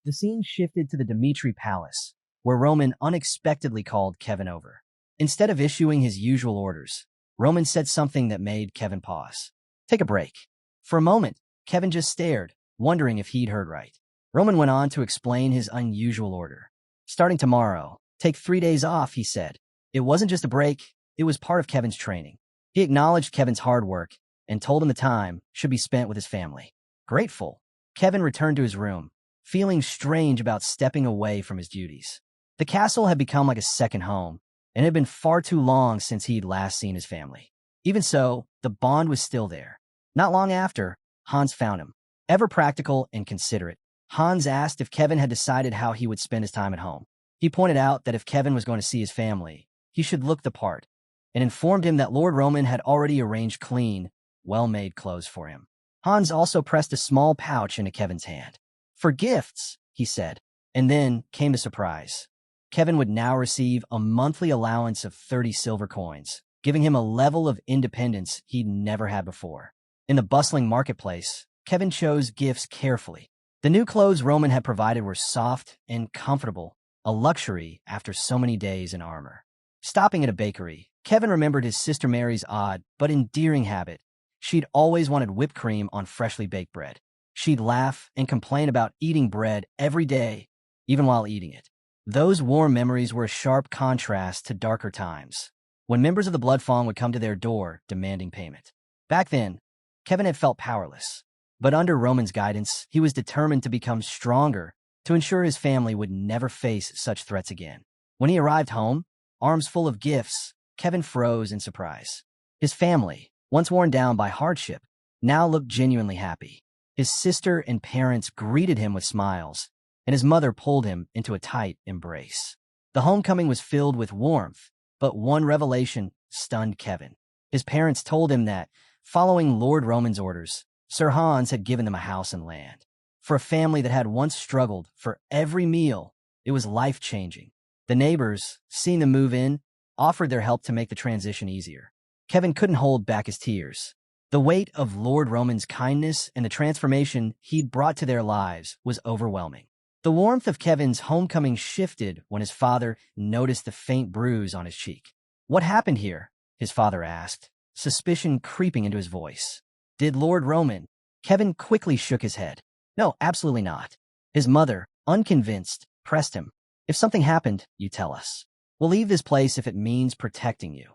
The scene shifted to the Dmitri Palace, where Roman unexpectedly called Kevin over. Instead of issuing his usual orders, Roman said something that made Kevin pause. Take a break. For a moment, Kevin just stared, wondering if he'd heard right. Roman went on to explain his unusual order. Starting tomorrow, take 3 days off, he said. It wasn't just a break, it was part of Kevin's training. He acknowledged Kevin's hard work and told him the time should be spent with his family. Grateful, Kevin returned to his room, feeling strange about stepping away from his duties. The castle had become like a second home, and it had been far too long since he'd last seen his family. Even so, the bond was still there. Not long after, Hans found him. Ever practical and considerate, Hans asked if Kevin had decided how he would spend his time at home. He pointed out that if Kevin was going to see his family, he should look the part, and informed him that Lord Roman had already arranged clean, well-made clothes for him. Hans also pressed a small pouch into Kevin's hand. For gifts, he said, and then came the surprise. Kevin would now receive a monthly allowance of 30 silver coins, giving him a level of independence he'd never had before. In the bustling marketplace, Kevin chose gifts carefully. The new clothes Roman had provided were soft and comfortable, a luxury after so many days in armor. Stopping at a bakery, Kevin remembered his sister Mary's odd but endearing habit. She'd always wanted whipped cream on freshly baked bread. She'd laugh and complain about eating bread every day, even while eating it. Those warm memories were a sharp contrast to darker times, when members of the Blood Fong would come to their door demanding payment. Back then, Kevin had felt powerless, but under Roman's guidance, he was determined to become stronger to ensure his family would never face such threats again. When he arrived home, arms full of gifts, Kevin froze in surprise. His family, once worn down by hardship, now looked genuinely happy. His sister and parents greeted him with smiles, and his mother pulled him into a tight embrace. The homecoming was filled with warmth, but one revelation stunned Kevin. His parents told him that, following Lord Roman's orders, Sir Hans had given them a house and land. For a family that had once struggled for every meal, it was life-changing. The neighbors, seeing them move in, offered their help to make the transition easier. Kevin couldn't hold back his tears. The weight of Lord Roman's kindness and the transformation he'd brought to their lives was overwhelming. The warmth of Kevin's homecoming shifted when his father noticed the faint bruise on his cheek. What happened here? His father asked, suspicion creeping into his voice. Did Lord Roman? Kevin quickly shook his head. No, absolutely not. His mother, unconvinced, pressed him. If something happened, you tell us. We'll leave this place if it means protecting you.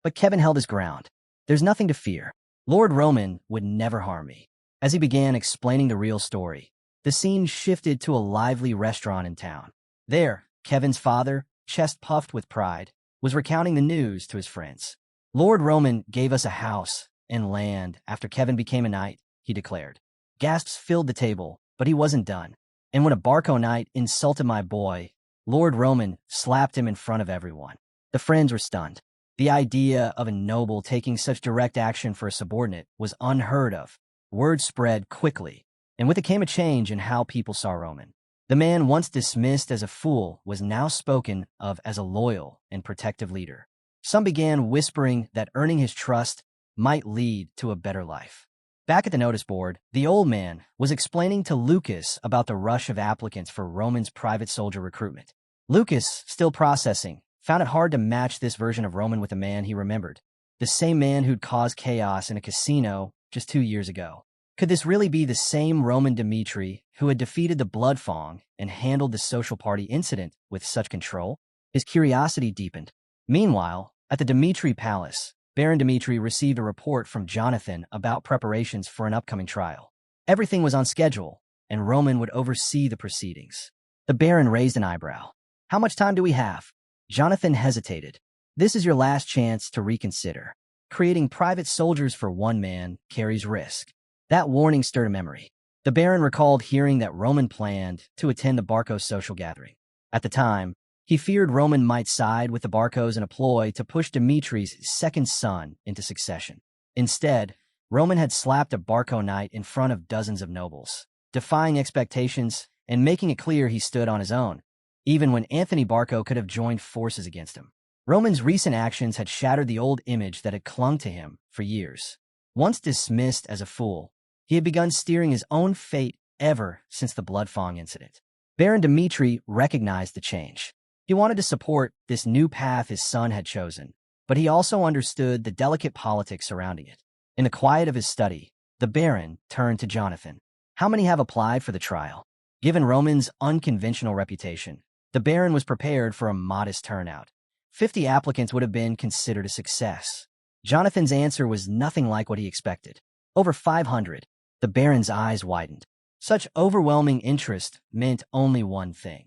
But Kevin held his ground. There's nothing to fear. Lord Roman would never harm me. As he began explaining the real story, the scene shifted to a lively restaurant in town. There, Kevin's father, chest puffed with pride, was recounting the news to his friends. Lord Roman gave us a house and land after Kevin became a knight, he declared. Gasps filled the table, but he wasn't done. And when a Barco knight insulted my boy, Lord Roman slapped him in front of everyone. The friends were stunned. The idea of a noble taking such direct action for a subordinate was unheard of. Word spread quickly, and with it came a change in how people saw Roman. The man once dismissed as a fool was now spoken of as a loyal and protective leader. Some began whispering that earning his trust might lead to a better life. Back at the notice board, the old man was explaining to Lucas about the rush of applicants for Roman's private soldier recruitment. Lucas, still processing, found it hard to match this version of Roman with the man he remembered. The same man who'd caused chaos in a casino just 2 years ago. Could this really be the same Roman Dmitri who had defeated the Blood Fong and handled the social party incident with such control? His curiosity deepened. Meanwhile, at the Dmitri Palace, Baron Dmitri received a report from Jonathan about preparations for an upcoming trial. Everything was on schedule, and Roman would oversee the proceedings. The Baron raised an eyebrow. "How much time do we have?" Jonathan hesitated. "This is your last chance to reconsider. Creating private soldiers for one man carries risk." That warning stirred a memory. The Baron recalled hearing that Roman planned to attend the Barcos social gathering. At the time, he feared Roman might side with the Barcos in a ploy to push Dimitri's second son into succession. Instead, Roman had slapped a Barco knight in front of dozens of nobles, defying expectations and making it clear he stood on his own, even when Anthony Barco could have joined forces against him. Roman's recent actions had shattered the old image that had clung to him for years. Once dismissed as a fool, he had begun steering his own fate ever since the Blood Fong incident. Baron Dmitri recognized the change. He wanted to support this new path his son had chosen, but he also understood the delicate politics surrounding it. In the quiet of his study, the Baron turned to Jonathan. "How many have applied for the trial?" Given Roman's unconventional reputation, the Baron was prepared for a modest turnout. 50 applicants would have been considered a success. Jonathan's answer was nothing like what he expected. Over 500. The Baron's eyes widened. Such overwhelming interest meant only one thing.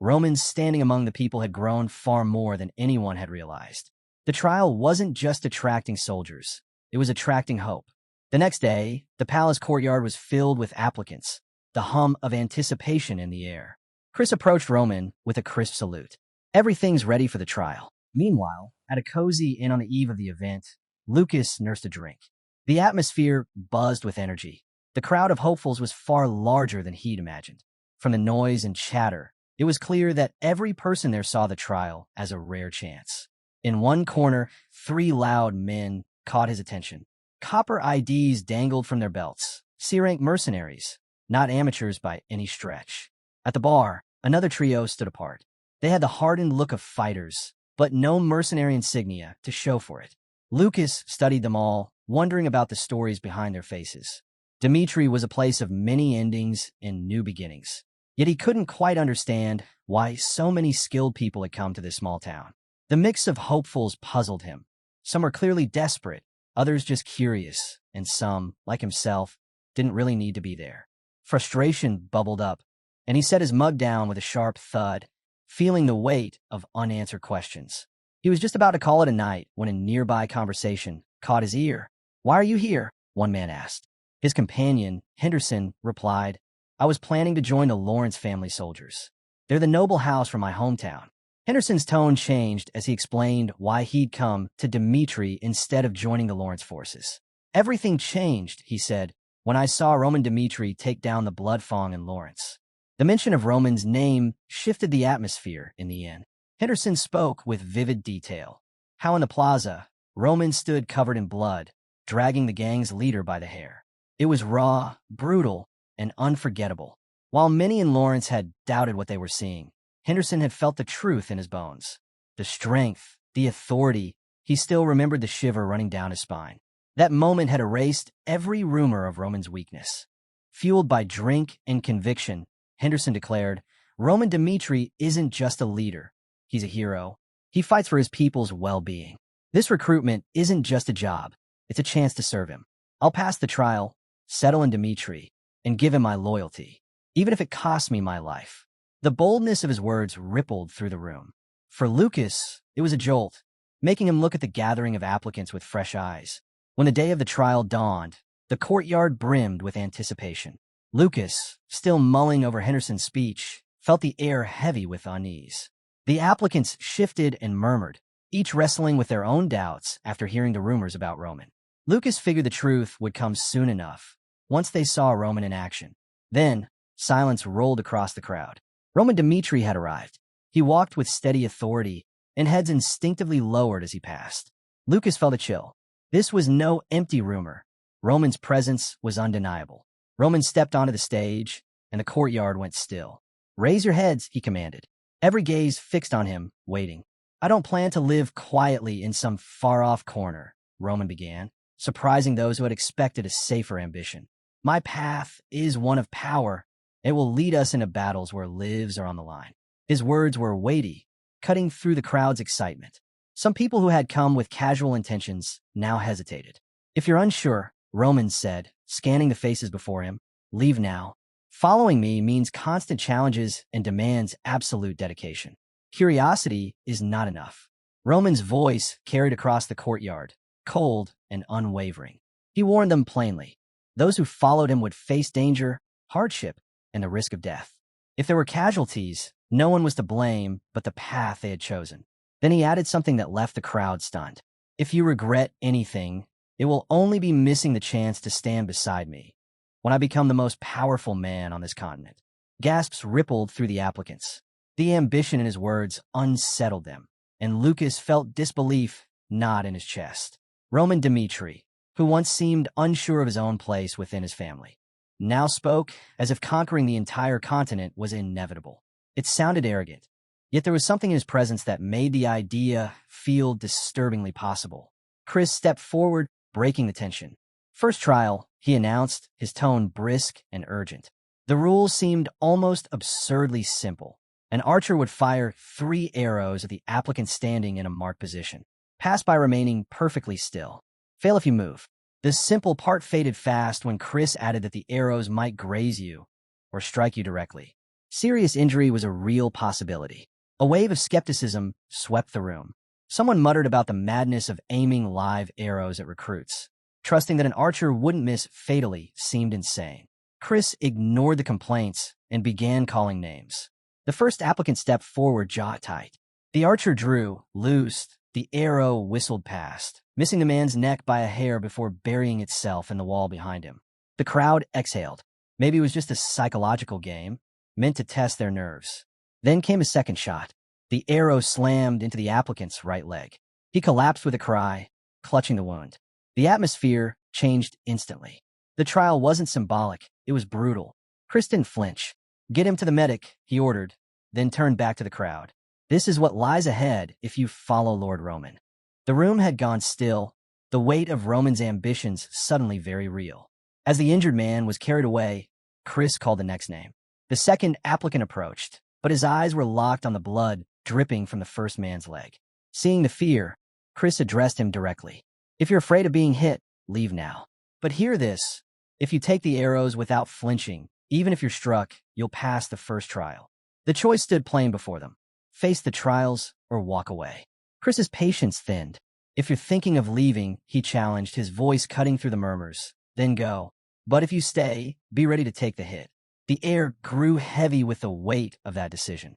Roman's standing among the people had grown far more than anyone had realized. The trial wasn't just attracting soldiers. It was attracting hope. The next day, the palace courtyard was filled with applicants, the hum of anticipation in the air. Chris approached Roman with a crisp salute. "Everything's ready for the trial." Meanwhile, at a cozy inn on the eve of the event, Lucas nursed a drink. The atmosphere buzzed with energy. The crowd of hopefuls was far larger than he'd imagined. From the noise and chatter, it was clear that every person there saw the trial as a rare chance. In one corner, 3 loud men caught his attention. Copper IDs dangled from their belts. C-rank mercenaries, not amateurs by any stretch. At the bar, another trio stood apart. They had the hardened look of fighters, but no mercenary insignia to show for it. Lucas studied them all, wondering about the stories behind their faces. Dmitri was a place of many endings and new beginnings. Yet he couldn't quite understand why so many skilled people had come to this small town. The mix of hopefuls puzzled him. Some were clearly desperate, others just curious, and some, like himself, didn't really need to be there. Frustration bubbled up, and he set his mug down with a sharp thud, feeling the weight of unanswered questions. He was just about to call it a night when a nearby conversation caught his ear. "Why are you here?" one man asked. His companion, Henderson, replied, "I was planning to join the Lawrence family soldiers. They're the noble house from my hometown." Henderson's tone changed as he explained why he'd come to Dmitri instead of joining the Lawrence forces. "Everything changed," he said, "when I saw Roman Dmitri take down the Blood Fong in Lawrence." The mention of Roman's name shifted the atmosphere in the inn. Henderson spoke with vivid detail. How in the plaza, Roman stood covered in blood, dragging the gang's leader by the hair. It was raw, brutal, and unforgettable. While many in Lawrence had doubted what they were seeing, Henderson had felt the truth in his bones. The strength, the authority, he still remembered the shiver running down his spine. That moment had erased every rumor of Roman's weakness. Fueled by drink and conviction, Henderson declared, "Roman Dmitri isn't just a leader. He's a hero. He fights for his people's well-being. This recruitment isn't just a job. It's a chance to serve him. I'll pass the trial, settle in Dmitri, and give him my loyalty, even if it costs me my life." The boldness of his words rippled through the room. For Lucas, it was a jolt, making him look at the gathering of applicants with fresh eyes. When the day of the trial dawned, the courtyard brimmed with anticipation. Lucas, still mulling over Henderson's speech, felt the air heavy with unease. The applicants shifted and murmured, each wrestling with their own doubts after hearing the rumors about Roman. Lucas figured the truth would come soon enough, once they saw Roman in action. Then, silence rolled across the crowd. Roman Dmitri had arrived. He walked with steady authority, and heads instinctively lowered as he passed. Lucas felt a chill. This was no empty rumor. Roman's presence was undeniable. Roman stepped onto the stage, and the courtyard went still. "Raise your heads," he commanded. Every gaze fixed on him, waiting. "I don't plan to live quietly in some far-off corner," Roman began, surprising those who had expected a safer ambition. "My path is one of power. It will lead us into battles where lives are on the line." His words were weighty, cutting through the crowd's excitement. Some people who had come with casual intentions now hesitated. "If you're unsure," Roman said, scanning the faces before him, "leave now. Following me means constant challenges and demands absolute dedication. Curiosity is not enough." Roman's voice carried across the courtyard, cold and unwavering. He warned them plainly. Those who followed him would face danger, hardship, and the risk of death. If there were casualties, no one was to blame but the path they had chosen. Then he added something that left the crowd stunned. "If you regret anything, it will only be missing the chance to stand beside me when I become the most powerful man on this continent." Gasps rippled through the applicants. The ambition in his words unsettled them, and Lucas felt disbelief knot in his chest. Roman Dmitri, who once seemed unsure of his own place within his family, now spoke as if conquering the entire continent was inevitable. It sounded arrogant, yet there was something in his presence that made the idea feel disturbingly possible. Chris stepped forward, breaking the tension. "First trial," he announced, his tone brisk and urgent. The rules seemed almost absurdly simple. An archer would fire 3 arrows at the applicant standing in a marked position. Pass by remaining perfectly still. Fail if you move. The simple part faded fast when Chris added that the arrows might graze you or strike you directly. Serious injury was a real possibility. A wave of skepticism swept the room. Someone muttered about the madness of aiming live arrows at recruits. Trusting that an archer wouldn't miss fatally seemed insane. Chris ignored the complaints and began calling names. The first applicant stepped forward, jaw tight. The archer drew, loosed. The arrow whistled past, missing the man's neck by a hair before burying itself in the wall behind him. The crowd exhaled. Maybe it was just a psychological game, meant to test their nerves. Then came a second shot. The arrow slammed into the applicant's right leg. He collapsed with a cry, clutching the wound. The atmosphere changed instantly. The trial wasn't symbolic, it was brutal. Chris didn't flinch. "Get him to the medic," he ordered, then turned back to the crowd. "This is what lies ahead if you follow Lord Roman." The room had gone still, the weight of Roman's ambitions suddenly very real. As the injured man was carried away, Chris called the next name. The second applicant approached, but his eyes were locked on the blood dripping from the first man's leg. Seeing the fear, Chris addressed him directly. "If you're afraid of being hit, leave now. But hear this. If you take the arrows without flinching, even if you're struck, you'll pass the first trial." The choice stood plain before them. Face the trials or walk away. Chris's patience thinned. "If you're thinking of leaving," he challenged, his voice cutting through the murmurs, "then go. But if you stay, be ready to take the hit." The air grew heavy with the weight of that decision.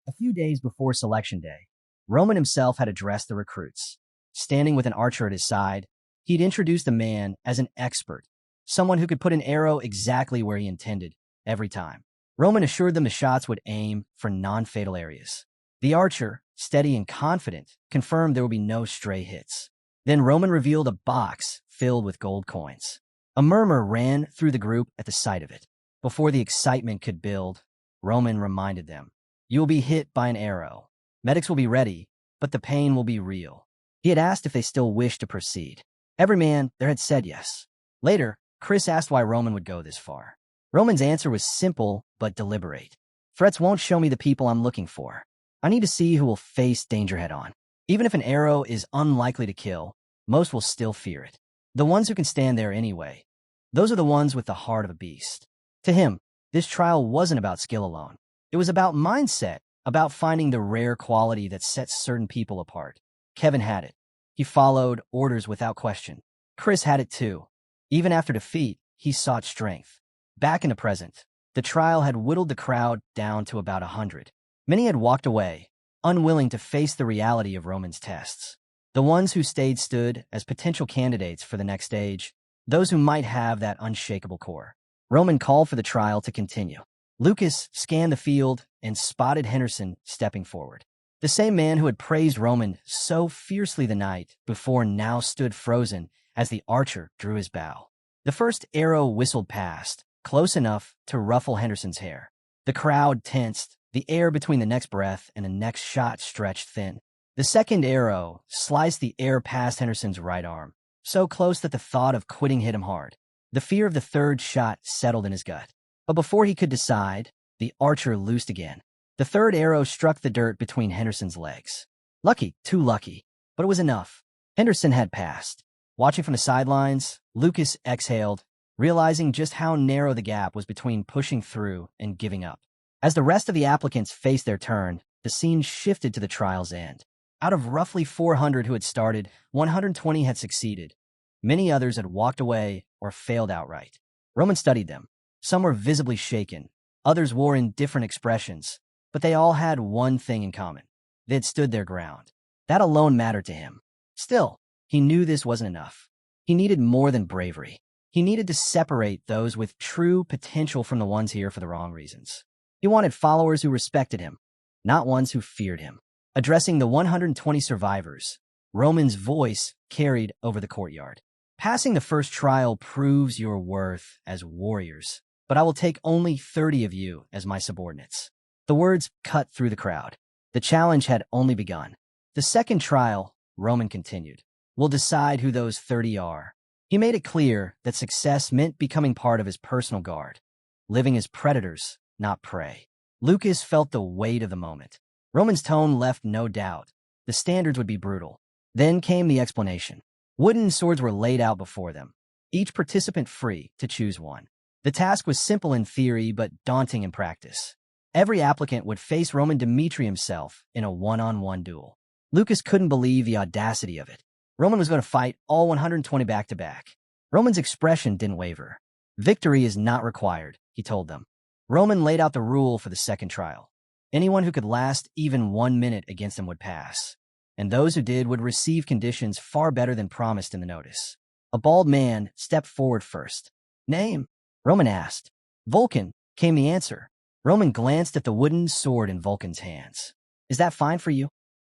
A few days before selection day, Roman himself had addressed the recruits. Standing with an archer at his side, he'd introduced the man as an expert, someone who could put an arrow exactly where he intended, every time. Roman assured them the shots would aim for non-fatal areas. The archer, steady and confident, confirmed there would be no stray hits. Then Roman revealed a box filled with gold coins. A murmur ran through the group at the sight of it. Before the excitement could build, Roman reminded them, "You will be hit by an arrow. Medics will be ready, but the pain will be real." He had asked if they still wished to proceed. Every man there had said yes. Later, Chris asked why Roman would go this far. Roman's answer was simple but deliberate. "Threats won't show me the people I'm looking for. I need to see who will face danger head-on. Even if an arrow is unlikely to kill, most will still fear it. The ones who can stand there anyway. Those are the ones with the heart of a beast." To him, this trial wasn't about skill alone. It was about mindset, about finding the rare quality that sets certain people apart. Kevin had it. He followed orders without question. Chris had it too. Even after defeat, he sought strength. Back in the present, the trial had whittled the crowd down to about 100. Many had walked away, unwilling to face the reality of Roman's tests. The ones who stayed stood as potential candidates for the next stage, those who might have that unshakable core. Roman called for the trial to continue. Lucas scanned the field and spotted Henderson stepping forward. The same man who had praised Roman so fiercely the night before now stood frozen as the archer drew his bow. The first arrow whistled past, close enough to ruffle Henderson's hair. The crowd tensed, the air between the next breath and the next shot stretched thin. The second arrow sliced the air past Henderson's right arm, so close that the thought of quitting hit him hard. The fear of the third shot settled in his gut. But before he could decide, the archer loosed again. The third arrow struck the dirt between Henderson's legs. Lucky, too lucky, but it was enough. Henderson had passed. Watching from the sidelines, Lucas exhaled, realizing just how narrow the gap was between pushing through and giving up. As the rest of the applicants faced their turn, the scene shifted to the trial's end. Out of roughly 400 who had started, 120 had succeeded. Many others had walked away or failed outright. Roman studied them. Some were visibly shaken. Others wore indifferent expressions. But they all had one thing in common. They had stood their ground. That alone mattered to him. Still, he knew this wasn't enough. He needed more than bravery. He needed to separate those with true potential from the ones here for the wrong reasons. He wanted followers who respected him, not ones who feared him. Addressing the 120 survivors, Roman's voice carried over the courtyard. Passing the first trial proves your worth as warriors, but I will take only 30 of you as my subordinates. The words cut through the crowd. The challenge had only begun. The second trial, Roman continued, will decide who those 30 are. He made it clear that success meant becoming part of his personal guard, living as predators, not prey. Lucas felt the weight of the moment. Roman's tone left no doubt. The standards would be brutal. Then came the explanation. Wooden swords were laid out before them, each participant free to choose one. The task was simple in theory but daunting in practice. Every applicant would face Roman Dmitri himself in a one-on-one duel. Lucas couldn't believe the audacity of it. Roman was going to fight all 120 back-to-back. Roman's expression didn't waver. Victory is not required, he told them. Roman laid out the rule for the second trial. Anyone who could last even 1 minute against him would pass, and those who did would receive conditions far better than promised in the notice. A bald man stepped forward first. Name? Roman asked. Vulcan, came the answer. Roman glanced at the wooden sword in Vulcan's hands. Is that fine for you?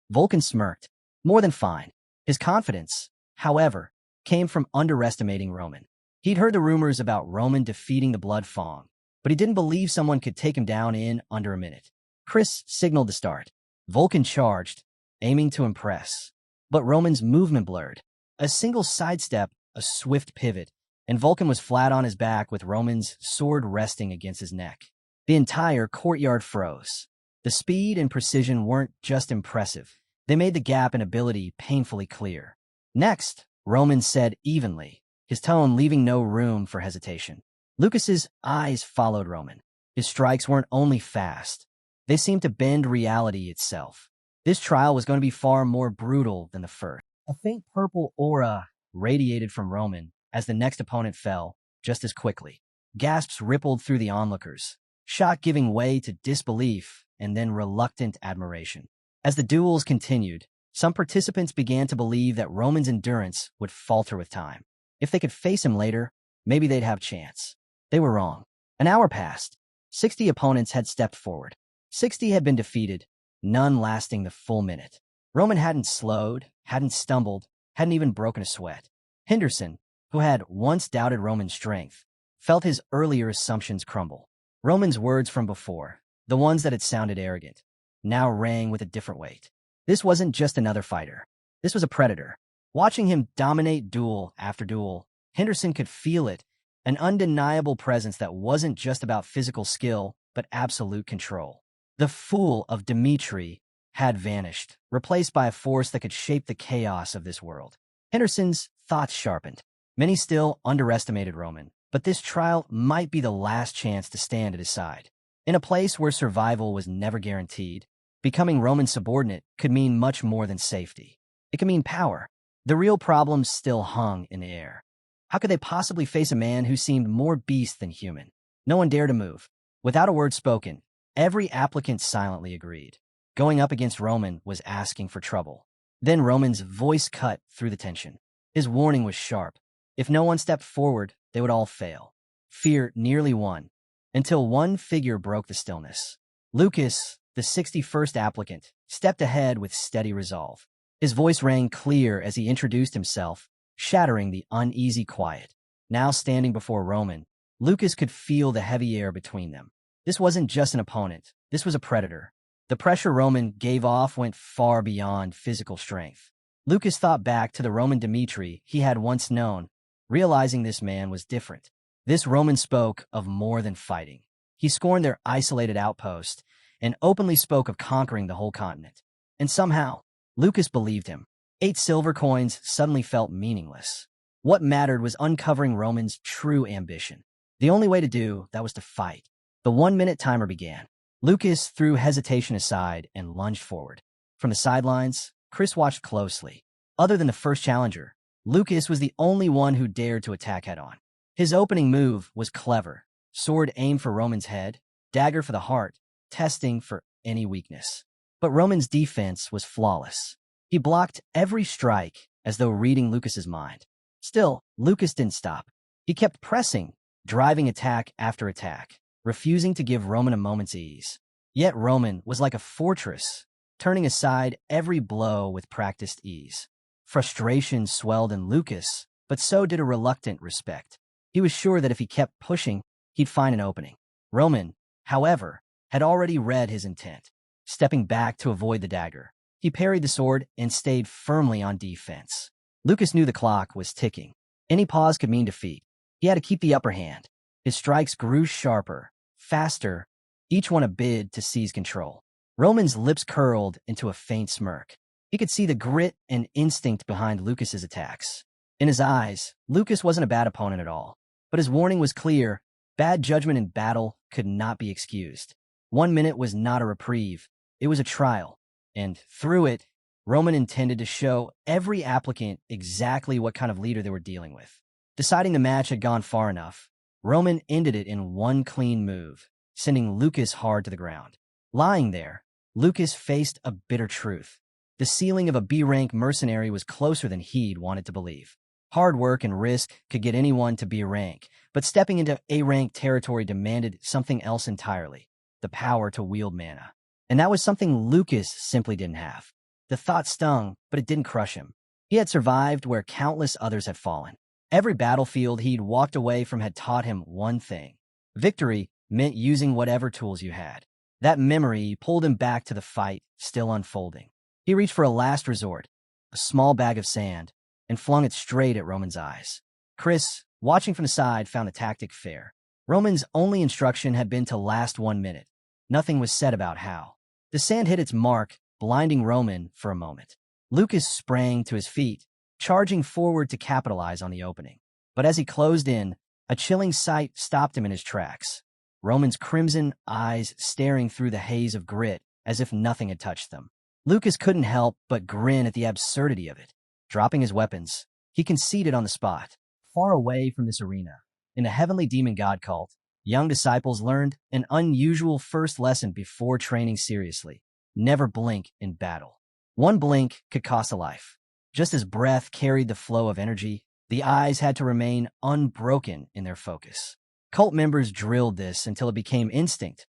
Vulcan smirked. More than fine. His confidence, however, came from underestimating Roman. He'd heard the rumors about Roman defeating the Blood Fong, but he didn't believe someone could take him down in under a minute. Chris signaled to start. Vulcan charged, aiming to impress. But Roman's movement blurred. A single sidestep, a swift pivot, and Vulcan was flat on his back with Roman's sword resting against his neck. The entire courtyard froze. The speed and precision weren't just impressive. They made the gap in ability painfully clear. Next, Roman said evenly, his tone leaving no room for hesitation. Lucas's eyes followed Roman. His strikes weren't only fast. They seemed to bend reality itself. This trial was going to be far more brutal than the first. A faint purple aura radiated from Roman as the next opponent fell, just as quickly. Gasps rippled through the onlookers, shock giving way to disbelief and then reluctant admiration. As the duels continued, some participants began to believe that Roman's endurance would falter with time. If they could face him later, maybe they'd have a chance. They were wrong. An hour passed. 60 opponents had stepped forward. 60 had been defeated, none lasting the full minute. Roman hadn't slowed, hadn't stumbled, hadn't even broken a sweat. Henderson, who had once doubted Roman's strength, felt his earlier assumptions crumble. Roman's words from before, the ones that had sounded arrogant, now rang with a different weight. This wasn't just another fighter. This was a predator. Watching him dominate duel after duel, Henderson could feel it, an undeniable presence that wasn't just about physical skill, but absolute control. The fool of Dmitri had vanished, replaced by a force that could shape the chaos of this world. Henderson's thoughts sharpened. Many still underestimated Roman, but this trial might be the last chance to stand at his side. In a place where survival was never guaranteed, becoming Roman's subordinate could mean much more than safety. It could mean power. The real problem still hung in the air. How could they possibly face a man who seemed more beast than human? No one dared to move. Without a word spoken, every applicant silently agreed. Going up against Roman was asking for trouble. Then Roman's voice cut through the tension. His warning was sharp. If no one stepped forward, they would all fail. Fear nearly won, until one figure broke the stillness. Lucas, the 61st applicant, stepped ahead with steady resolve. His voice rang clear as he introduced himself, shattering the uneasy quiet. Now standing before Roman, Lucas could feel the heavy air between them. This wasn't just an opponent. This was a predator. The pressure Roman gave off went far beyond physical strength. Lucas thought back to the Roman Dmitri he had once known, realizing this man was different. This Roman spoke of more than fighting. He scorned their isolated outpost and openly spoke of conquering the whole continent. And somehow, Lucas believed him. 8 silver coins suddenly felt meaningless. What mattered was uncovering Roman's true ambition. The only way to do that was to fight. The 1-minute timer began. Lucas threw hesitation aside and lunged forward. From the sidelines, Chris watched closely. Other than the first challenger, Lucas was the only one who dared to attack head-on. His opening move was clever. Sword aimed for Roman's head, dagger for the heart, testing for any weakness. But Roman's defense was flawless. He blocked every strike as though reading Lucas's mind. Still, Lucas didn't stop. He kept pressing, driving attack after attack, refusing to give Roman a moment's ease. Yet Roman was like a fortress, turning aside every blow with practiced ease. Frustration swelled in Lucas, but so did a reluctant respect. He was sure that if he kept pushing, he'd find an opening. Roman, however, had already read his intent. Stepping back to avoid the dagger, he parried the sword and stayed firmly on defense. Lucas knew the clock was ticking. Any pause could mean defeat. He had to keep the upper hand. His strikes grew sharper, faster, each one a bid to seize control. Roman's lips curled into a faint smirk. He could see the grit and instinct behind Lucas's attacks. In his eyes, Lucas wasn't a bad opponent at all. But his warning was clear. Bad judgment in battle could not be excused. 1 minute was not a reprieve. It was a trial. And through it, Roman intended to show every applicant exactly what kind of leader they were dealing with. Deciding the match had gone far enough, Roman ended it in one clean move, sending Lucas hard to the ground. Lying there, Lucas faced a bitter truth. The ceiling of a B-rank mercenary was closer than he'd wanted to believe. Hard work and risk could get anyone to B-rank, but stepping into A-rank territory demanded something else entirely, the power to wield mana. And that was something Lucas simply didn't have. The thought stung, but it didn't crush him. He had survived where countless others had fallen. Every battlefield he'd walked away from had taught him one thing. Victory meant using whatever tools you had. That memory pulled him back to the fight, still unfolding. He reached for a last resort, a small bag of sand, and flung it straight at Roman's eyes. Chris, watching from the side, found the tactic fair. Roman's only instruction had been to last 1 minute. Nothing was said about how. The sand hit its mark, blinding Roman for a moment. Lucas sprang to his feet, charging forward to capitalize on the opening. But as he closed in, a chilling sight stopped him in his tracks. Roman's crimson eyes staring through the haze of grit as if nothing had touched them. Lucas couldn't help but grin at the absurdity of it. Dropping his weapons, he conceded on the spot. Far away from this arena, in a heavenly demon god cult, young disciples learned an unusual first lesson before training seriously. Never blink in battle. One blink could cost a life. Just as breath carried the flow of energy, the eyes had to remain unbroken in their focus. Cult members drilled this until it became instinct.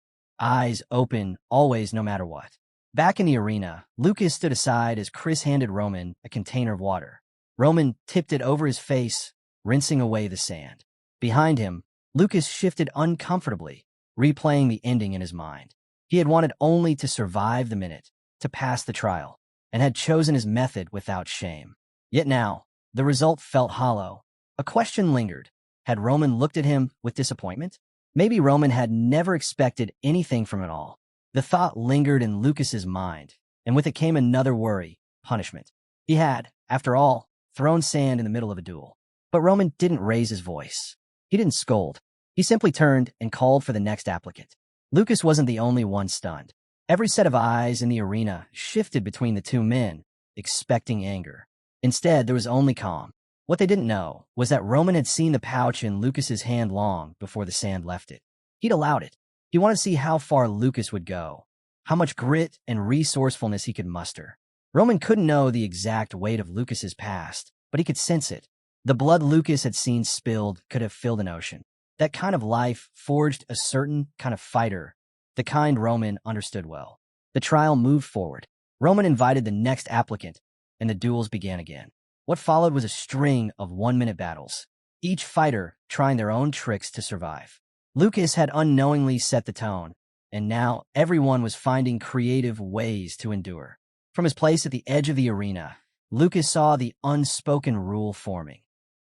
Eyes open, always, no matter what. Back in the arena, Lucas stood aside as Chris handed Roman a container of water. Roman tipped it over his face, rinsing away the sand. Behind him, Lucas shifted uncomfortably, replaying the ending in his mind. He had wanted only to survive the minute, to pass the trial, and had chosen his method without shame. Yet now, the result felt hollow. A question lingered. Had Roman looked at him with disappointment? Maybe Roman had never expected anything from it all. The thought lingered in Lucas's mind, and with it came another worry, punishment. He had, after all, thrown sand in the middle of a duel. But Roman didn't raise his voice. He didn't scold. He simply turned and called for the next applicant. Lucas wasn't the only one stunned. Every set of eyes in the arena shifted between the two men, expecting anger. Instead, there was only calm. What they didn't know was that Roman had seen the pouch in Lucas's hand long before the sand left it. He'd allowed it. He wanted to see how far Lucas would go, how much grit and resourcefulness he could muster. Roman couldn't know the exact weight of Lucas's past, but he could sense it. The blood Lucas had seen spilled could have filled an ocean. That kind of life forged a certain kind of fighter, the kind Roman understood well. The trial moved forward. Roman invited the next applicant, and the duels began again. What followed was a string of 1-minute battles. each fighter trying their own tricks to survive. Lucas had unknowingly set the tone, and now everyone was finding creative ways to endure. From his place at the edge of the arena, Lucas saw the unspoken rule forming.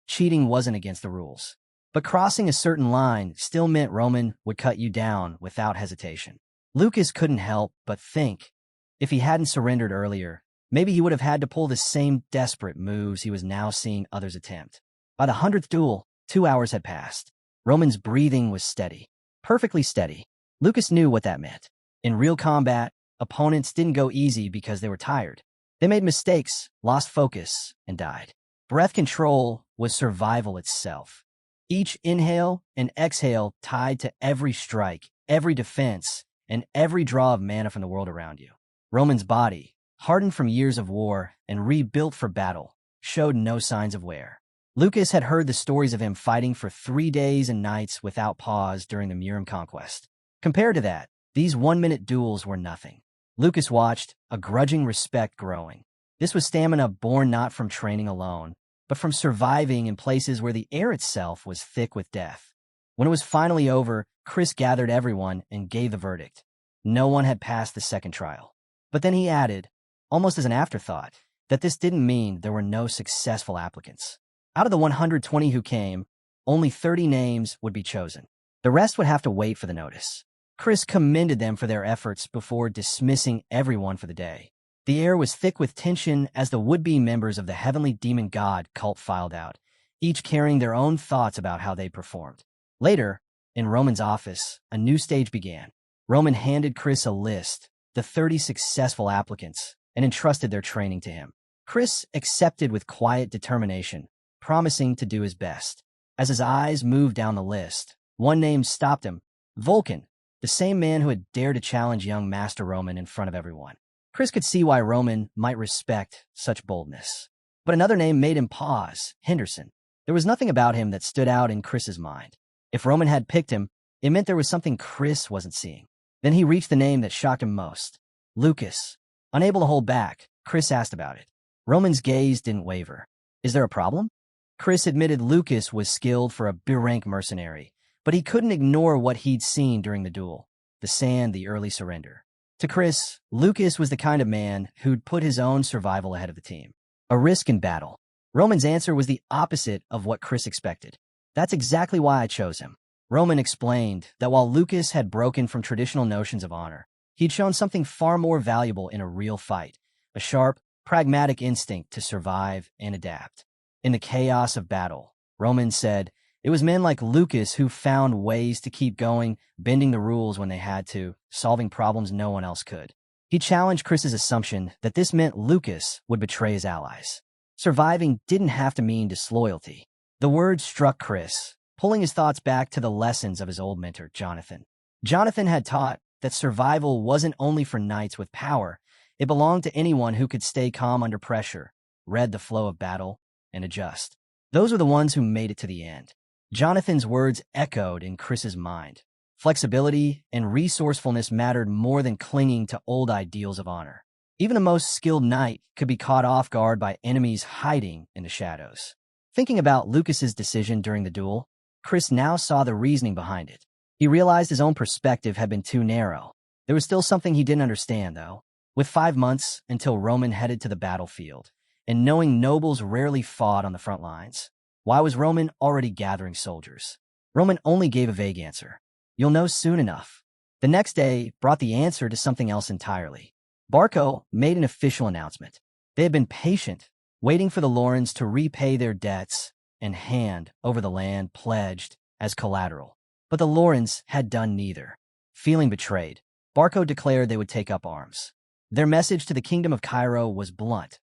Cheating wasn't against the rules, but crossing a certain line still meant Roman would cut you down without hesitation. Lucas couldn't help but think, if he hadn't surrendered earlier, maybe he would have had to pull the same desperate moves he was now seeing others attempt. By the 100th duel, 2 hours had passed. Roman's breathing was steady, perfectly steady. Lucas knew what that meant. In real combat, opponents didn't go easy because they were tired. They made mistakes, lost focus, and died. Breath control was survival itself. Each inhale and exhale tied to every strike, every defense, and every draw of mana from the world around you. Roman's body, hardened from years of war and rebuilt for battle, showed no signs of wear. Lucas had heard the stories of him fighting for 3 days and nights without pause during the Murim conquest. Compared to that, these 1-minute duels were nothing. Lucas watched, a grudging respect growing. This was stamina born not from training alone, but from surviving in places where the air itself was thick with death. When it was finally over, Chris gathered everyone and gave the verdict. No one had passed the second trial. But then he added, almost as an afterthought, that this didn't mean there were no successful applicants. Out of the 120 who came, only 30 names would be chosen. The rest would have to wait for the notice. Chris commended them for their efforts before dismissing everyone for the day. The air was thick with tension as the would-be members of the Heavenly Demon God cult filed out, each carrying their own thoughts about how they performed. Later, in Roman's office, a new stage began. Roman handed Chris a list, the 30 successful applicants, and entrusted their training to him. Chris accepted with quiet determination, promising to do his best. As his eyes moved down the list, one name stopped him, Vulcan, the same man who had dared to challenge young Master Roman in front of everyone. Chris could see why Roman might respect such boldness. But another name made him pause, Henderson. There was nothing about him that stood out in Chris's mind. If Roman had picked him, it meant there was something Chris wasn't seeing. Then he reached the name that shocked him most, Lucas. Unable to hold back, Chris asked about it. Roman's gaze didn't waver. Is there a problem? Chris admitted Lucas was skilled for a B-rank mercenary, but he couldn't ignore what he'd seen during the duel, the sand, the early surrender. To Chris, Lucas was the kind of man who'd put his own survival ahead of the team. A risk in battle. Roman's answer was the opposite of what Chris expected. That's exactly why I chose him. Roman explained that while Lucas had broken from traditional notions of honor, he'd shown something far more valuable in a real fight, a sharp, pragmatic instinct to survive and adapt. In the chaos of battle, Roman said, it was men like Lucas who found ways to keep going, bending the rules when they had to, solving problems no one else could. He challenged Chris's assumption that this meant Lucas would betray his allies. Surviving didn't have to mean disloyalty. The word struck Chris, pulling his thoughts back to the lessons of his old mentor, Jonathan. Jonathan had taught that survival wasn't only for knights with power, it belonged to anyone who could stay calm under pressure, read the flow of battle, and adjust. Those were the ones who made it to the end. Jonathan's words echoed in Chris's mind. Flexibility and resourcefulness mattered more than clinging to old ideals of honor. Even the most skilled knight could be caught off guard by enemies hiding in the shadows. Thinking about Lucas's decision during the duel, Chris now saw the reasoning behind it. He realized his own perspective had been too narrow. There was still something he didn't understand, though. With 5 months until Roman headed to the battlefield, and knowing nobles rarely fought on the front lines, why was Roman already gathering soldiers? Roman only gave a vague answer. You'll know soon enough. The next day brought the answer to something else entirely. Barco made an official announcement. They had been patient, waiting for the Lorens to repay their debts and hand over the land pledged as collateral. But the Lorens had done neither. Feeling betrayed, Barco declared they would take up arms. Their message to the Kingdom of Cairo was blunt.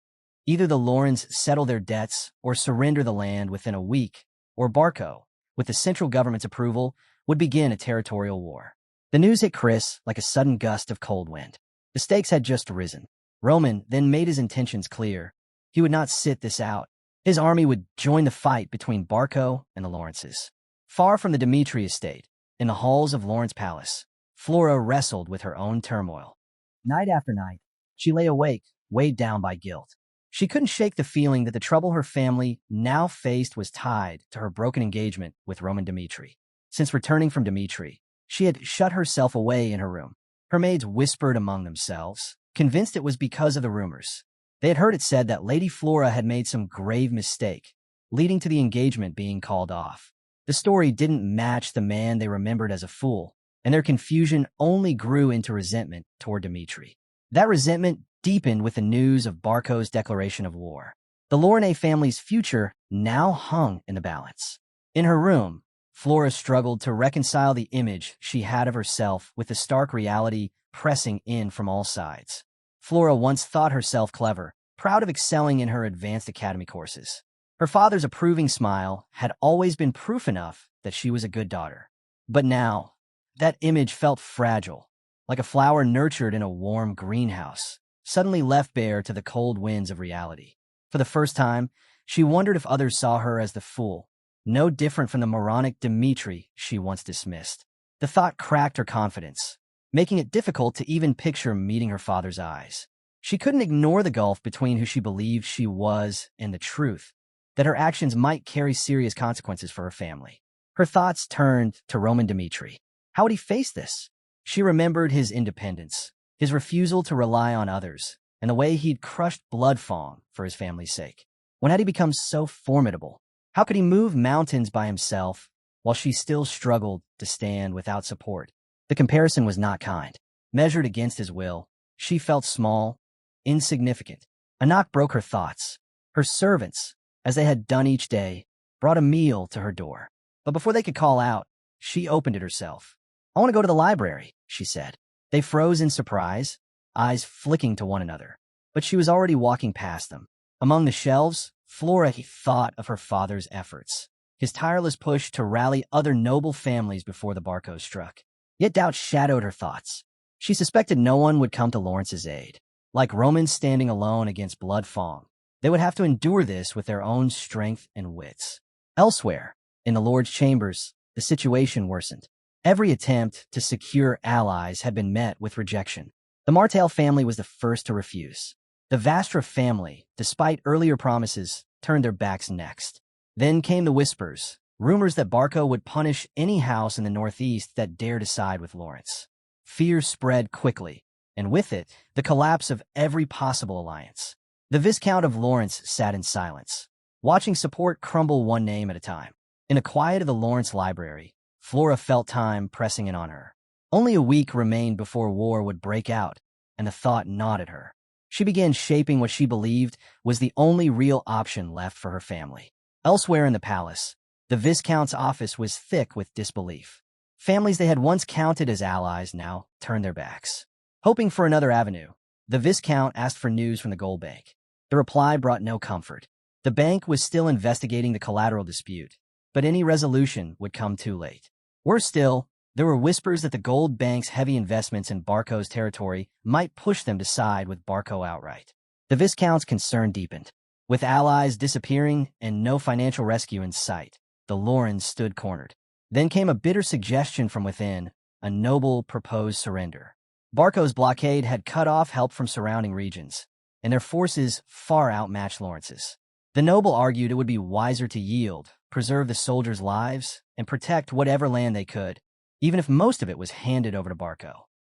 Either the Lorens settle their debts or surrender the land within a week, or Barco, with the central government's approval, would begin a territorial war. The news hit Chris like a sudden gust of cold wind. The stakes had just risen. Roman then made his intentions clear. He would not sit this out. His army would join the fight between Barco and the Lawrences. Far from the Dimitri estate, in the halls of Lawrence Palace, Flora wrestled with her own turmoil. Night after night, she lay awake, weighed down by guilt. She couldn't shake the feeling that the trouble her family now faced was tied to her broken engagement with Roman Dmitri. Since returning from Dmitri, she had shut herself away in her room. Her maids whispered among themselves, convinced it was because of the rumors. They had heard it said that Lady Flora had made some grave mistake, leading to the engagement being called off. The story didn't match the man they remembered as a fool, and their confusion only grew into resentment toward Dmitri. That resentment deepened with the news of Barco's declaration of war. The Lorne family's future now hung in the balance. In her room, Flora struggled to reconcile the image she had of herself with the stark reality pressing in from all sides. Flora once thought herself clever, proud of excelling in her advanced academy courses. Her father's approving smile had always been proof enough that she was a good daughter. But now, that image felt fragile, like a flower nurtured in a warm greenhouse, suddenly left bare to the cold winds of reality. For the first time, she wondered if others saw her as the fool, no different from the moronic Dmitri she once dismissed. The thought cracked her confidence, making it difficult to even picture meeting her father's eyes. She couldn't ignore the gulf between who she believed she was and the truth, that her actions might carry serious consequences for her family. Her thoughts turned to Roman Dmitri. How would he face this? She remembered his independence, his refusal to rely on others, and the way he'd crushed Bloodfawn for his family's sake. When had he become so formidable? How could he move mountains by himself while she still struggled to stand without support? The comparison was not kind. Measured against his will, she felt small, insignificant. A knock broke her thoughts. Her servants, as they had done each day, brought a meal to her door. But before they could call out, she opened it herself. "I want to go to the library," she said. They froze in surprise, eyes flicking to one another. But she was already walking past them. Among the shelves, Flora thought of her father's efforts, his tireless push to rally other noble families before the Barcos struck. Yet doubt shadowed her thoughts. She suspected no one would come to Lawrence's aid. Like Romans standing alone against Bloodfawn, they would have to endure this with their own strength and wits. Elsewhere, in the Lord's chambers, the situation worsened. Every attempt to secure allies had been met with rejection. The Martel family was the first to refuse. The Vastra family, despite earlier promises, turned their backs next. Then came the whispers, rumors that Barco would punish any house in the Northeast that dared to side with Lawrence. Fear spread quickly, and with it, the collapse of every possible alliance. The Viscount of Lawrence sat in silence, watching support crumble one name at a time. In the quiet of the Lawrence library, Flora felt time pressing in on her. Only a week remained before war would break out, and the thought gnawed at her. She began shaping what she believed was the only real option left for her family. Elsewhere in the palace, the Viscount's office was thick with disbelief. Families they had once counted as allies now turned their backs. Hoping for another avenue, the Viscount asked for news from the Gold Bank. The reply brought no comfort. The bank was still investigating the collateral dispute, but any resolution would come too late. Worse still, there were whispers that the Gold Bank's heavy investments in Barco's territory might push them to side with Barco outright. The Viscount's concern deepened. With allies disappearing and no financial rescue in sight, the Lorens stood cornered. Then came a bitter suggestion from within, a noble proposed surrender. Barco's blockade had cut off help from surrounding regions, and their forces far outmatched Lawrence's. The noble argued it would be wiser to yield, preserve the soldiers' lives, and protect whatever land they could, even if most of it was handed over to Barco.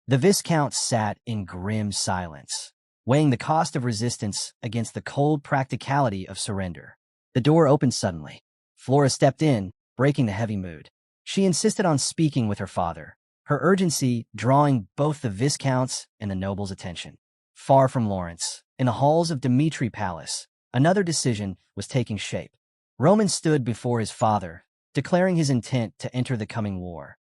The Viscount sat in grim silence, weighing the cost of resistance against the cold practicality of surrender. The door opened suddenly. Flora stepped in, breaking the heavy mood. She insisted on speaking with her father, her urgency drawing both the Viscount's and the noble's attention. Far from Lawrence, in the halls of Dmitri Palace, another decision was taking shape. Roman stood before his father, declaring his intent to enter the coming war,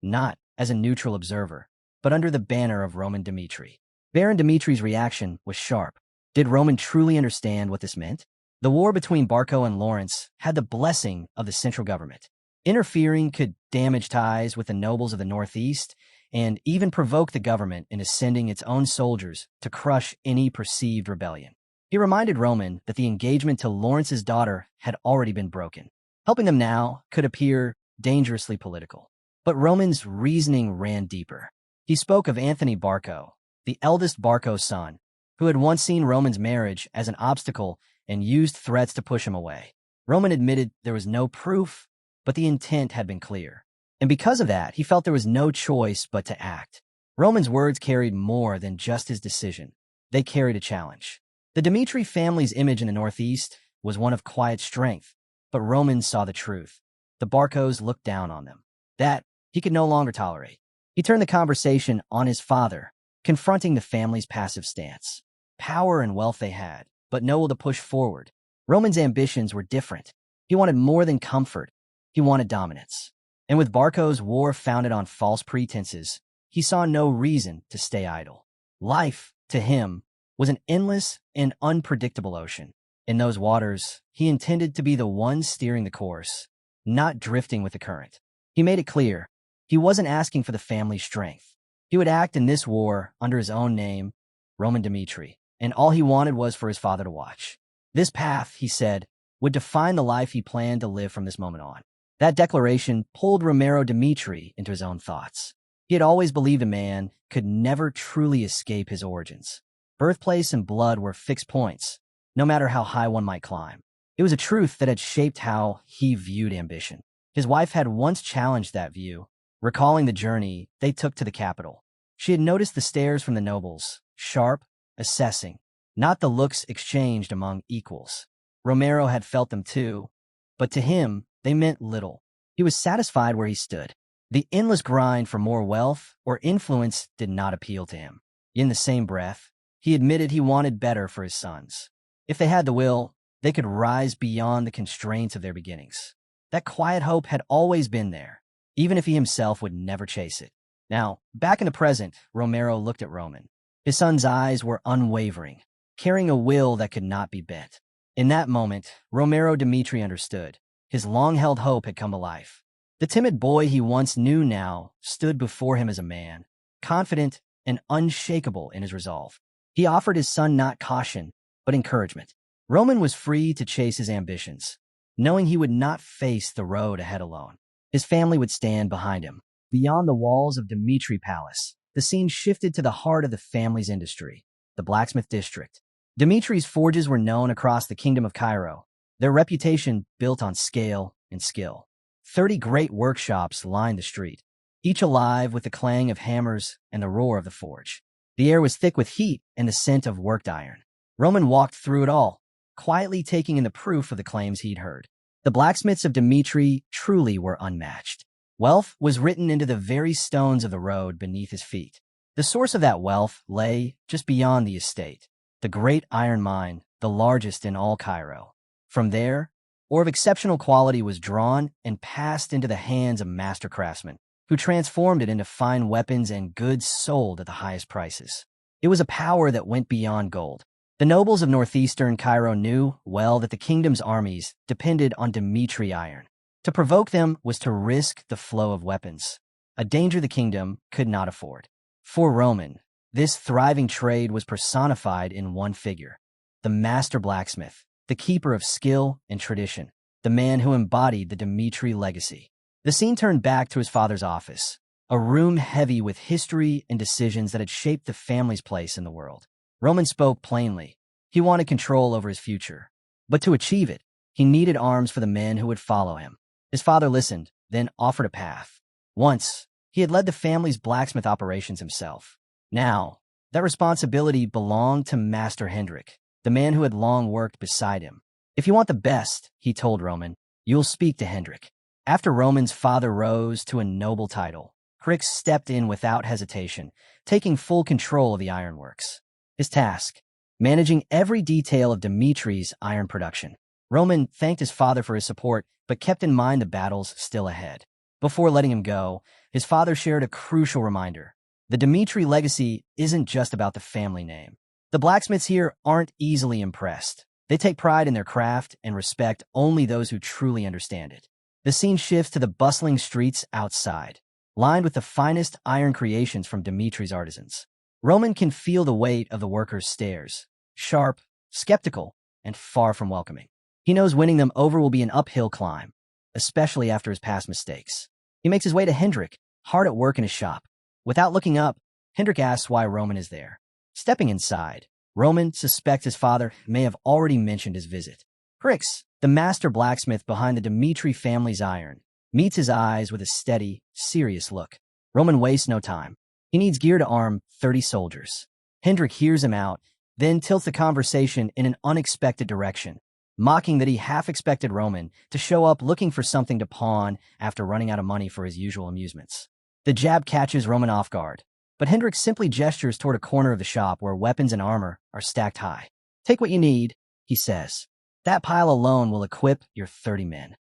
not as a neutral observer, but under the banner of Roman Dmitri. Baron Dmitri's reaction was sharp. Did Roman truly understand what this meant? The war between Barco and Lawrence had the blessing of the central government. Interfering could damage ties with the nobles of the Northeast and even provoke the government into sending its own soldiers to crush any perceived rebellion. He reminded Roman that the engagement to Lawrence's daughter had already been broken. Helping them now could appear dangerously political. But Roman's reasoning ran deeper. He spoke of Anthony Barco, the eldest Barco's son, who had once seen Roman's marriage as an obstacle and used threats to push him away. Roman admitted there was no proof, but the intent had been clear. And because of that, he felt there was no choice but to act. Roman's words carried more than just his decision. They carried a challenge. The Dmitri family's image in the Northeast was one of quiet strength, but Roman saw the truth. The Barcos looked down on them. That he could no longer tolerate. He turned the conversation on his father, confronting the family's passive stance. Power and wealth they had, but no will to push forward. Roman's ambitions were different. He wanted more than comfort. He wanted dominance. And with Barco's war founded on false pretenses, he saw no reason to stay idle. Life, to him, was an endless and unpredictable ocean. In those waters, he intended to be the one steering the course, not drifting with the current. He made it clear, he wasn't asking for the family's strength. He would act in this war under his own name, Roman Dmitri, and all he wanted was for his father to watch. This path, he said, would define the life he planned to live from this moment on. That declaration pulled Romero Dmitri into his own thoughts. He had always believed a man could never truly escape his origins. Birthplace and blood were fixed points, no matter how high one might climb. It was a truth that had shaped how he viewed ambition. His wife had once challenged that view, recalling the journey they took to the capital. She had noticed the stares from the nobles, sharp, assessing, not the looks exchanged among equals. Romero had felt them too, but to him, they meant little. He was satisfied where he stood. The endless grind for more wealth or influence did not appeal to him. In the same breath, he admitted he wanted better for his sons. If they had the will, they could rise beyond the constraints of their beginnings. That quiet hope had always been there, even if he himself would never chase it. Now, back in the present, Romero looked at Roman. His son's eyes were unwavering, carrying a will that could not be bent. In that moment, Romero Dmitri understood. His long-held hope had come to life. The timid boy he once knew now stood before him as a man, confident and unshakable in his resolve. He offered his son not caution, but encouragement. Roman was free to chase his ambitions, knowing he would not face the road ahead alone. His family would stand behind him. Beyond the walls of Dmitri Palace, the scene shifted to the heart of the family's industry, the blacksmith district. Dmitri's forges were known across the kingdom of Cairo, their reputation built on scale and skill. 30 great workshops lined the street, each alive with the clang of hammers and the roar of the forge. The air was thick with heat and the scent of worked iron. Roman walked through it all, quietly taking in the proof of the claims he'd heard. The blacksmiths of Dmitri truly were unmatched. Wealth was written into the very stones of the road beneath his feet. The source of that wealth lay just beyond the estate, the great iron mine, the largest in all Cairo. From there, ore of exceptional quality was drawn and passed into the hands of master craftsmen, who transformed it into fine weapons and goods sold at the highest prices. It was a power that went beyond gold. The nobles of northeastern Cairo knew well that the kingdom's armies depended on Dmitri iron. To provoke them was to risk the flow of weapons, a danger the kingdom could not afford. For Roman, this thriving trade was personified in one figure, the master blacksmith, the keeper of skill and tradition, the man who embodied the Dmitri legacy. The scene turned back to his father's office, a room heavy with history and decisions that had shaped the family's place in the world. Roman spoke plainly. He wanted control over his future. But to achieve it, he needed arms for the men who would follow him. His father listened, then offered a path. Once, he had led the family's blacksmith operations himself. Now, that responsibility belonged to Master Hendrik, the man who had long worked beside him. If you want the best, he told Roman, you'll speak to Hendrik. After Roman's father rose to a noble title, Crick stepped in without hesitation, taking full control of the ironworks. His task, managing every detail of Dmitri's iron production. Roman thanked his father for his support, but kept in mind the battles still ahead. Before letting him go, his father shared a crucial reminder. The Dmitri legacy isn't just about the family name. The blacksmiths here aren't easily impressed. They take pride in their craft and respect only those who truly understand it. The scene shifts to the bustling streets outside, lined with the finest iron creations from Dmitri's artisans. Roman can feel the weight of the workers' stares, sharp, skeptical, and far from welcoming. He knows winning them over will be an uphill climb, especially after his past mistakes. He makes his way to Hendrik, hard at work in his shop. Without looking up, Hendrik asks why Roman is there. Stepping inside, Roman suspects his father may have already mentioned his visit. Crix, the master blacksmith behind the Dmitri family's iron, meets his eyes with a steady, serious look. Roman wastes no time. He needs gear to arm 30 soldiers. Hendrik hears him out, then tilts the conversation in an unexpected direction, mocking that he half-expected Roman to show up looking for something to pawn after running out of money for his usual amusements. The jab catches Roman off guard, but Hendrik simply gestures toward a corner of the shop where weapons and armor are stacked high. "Take what you need," he says. "That pile alone will equip your 30 men."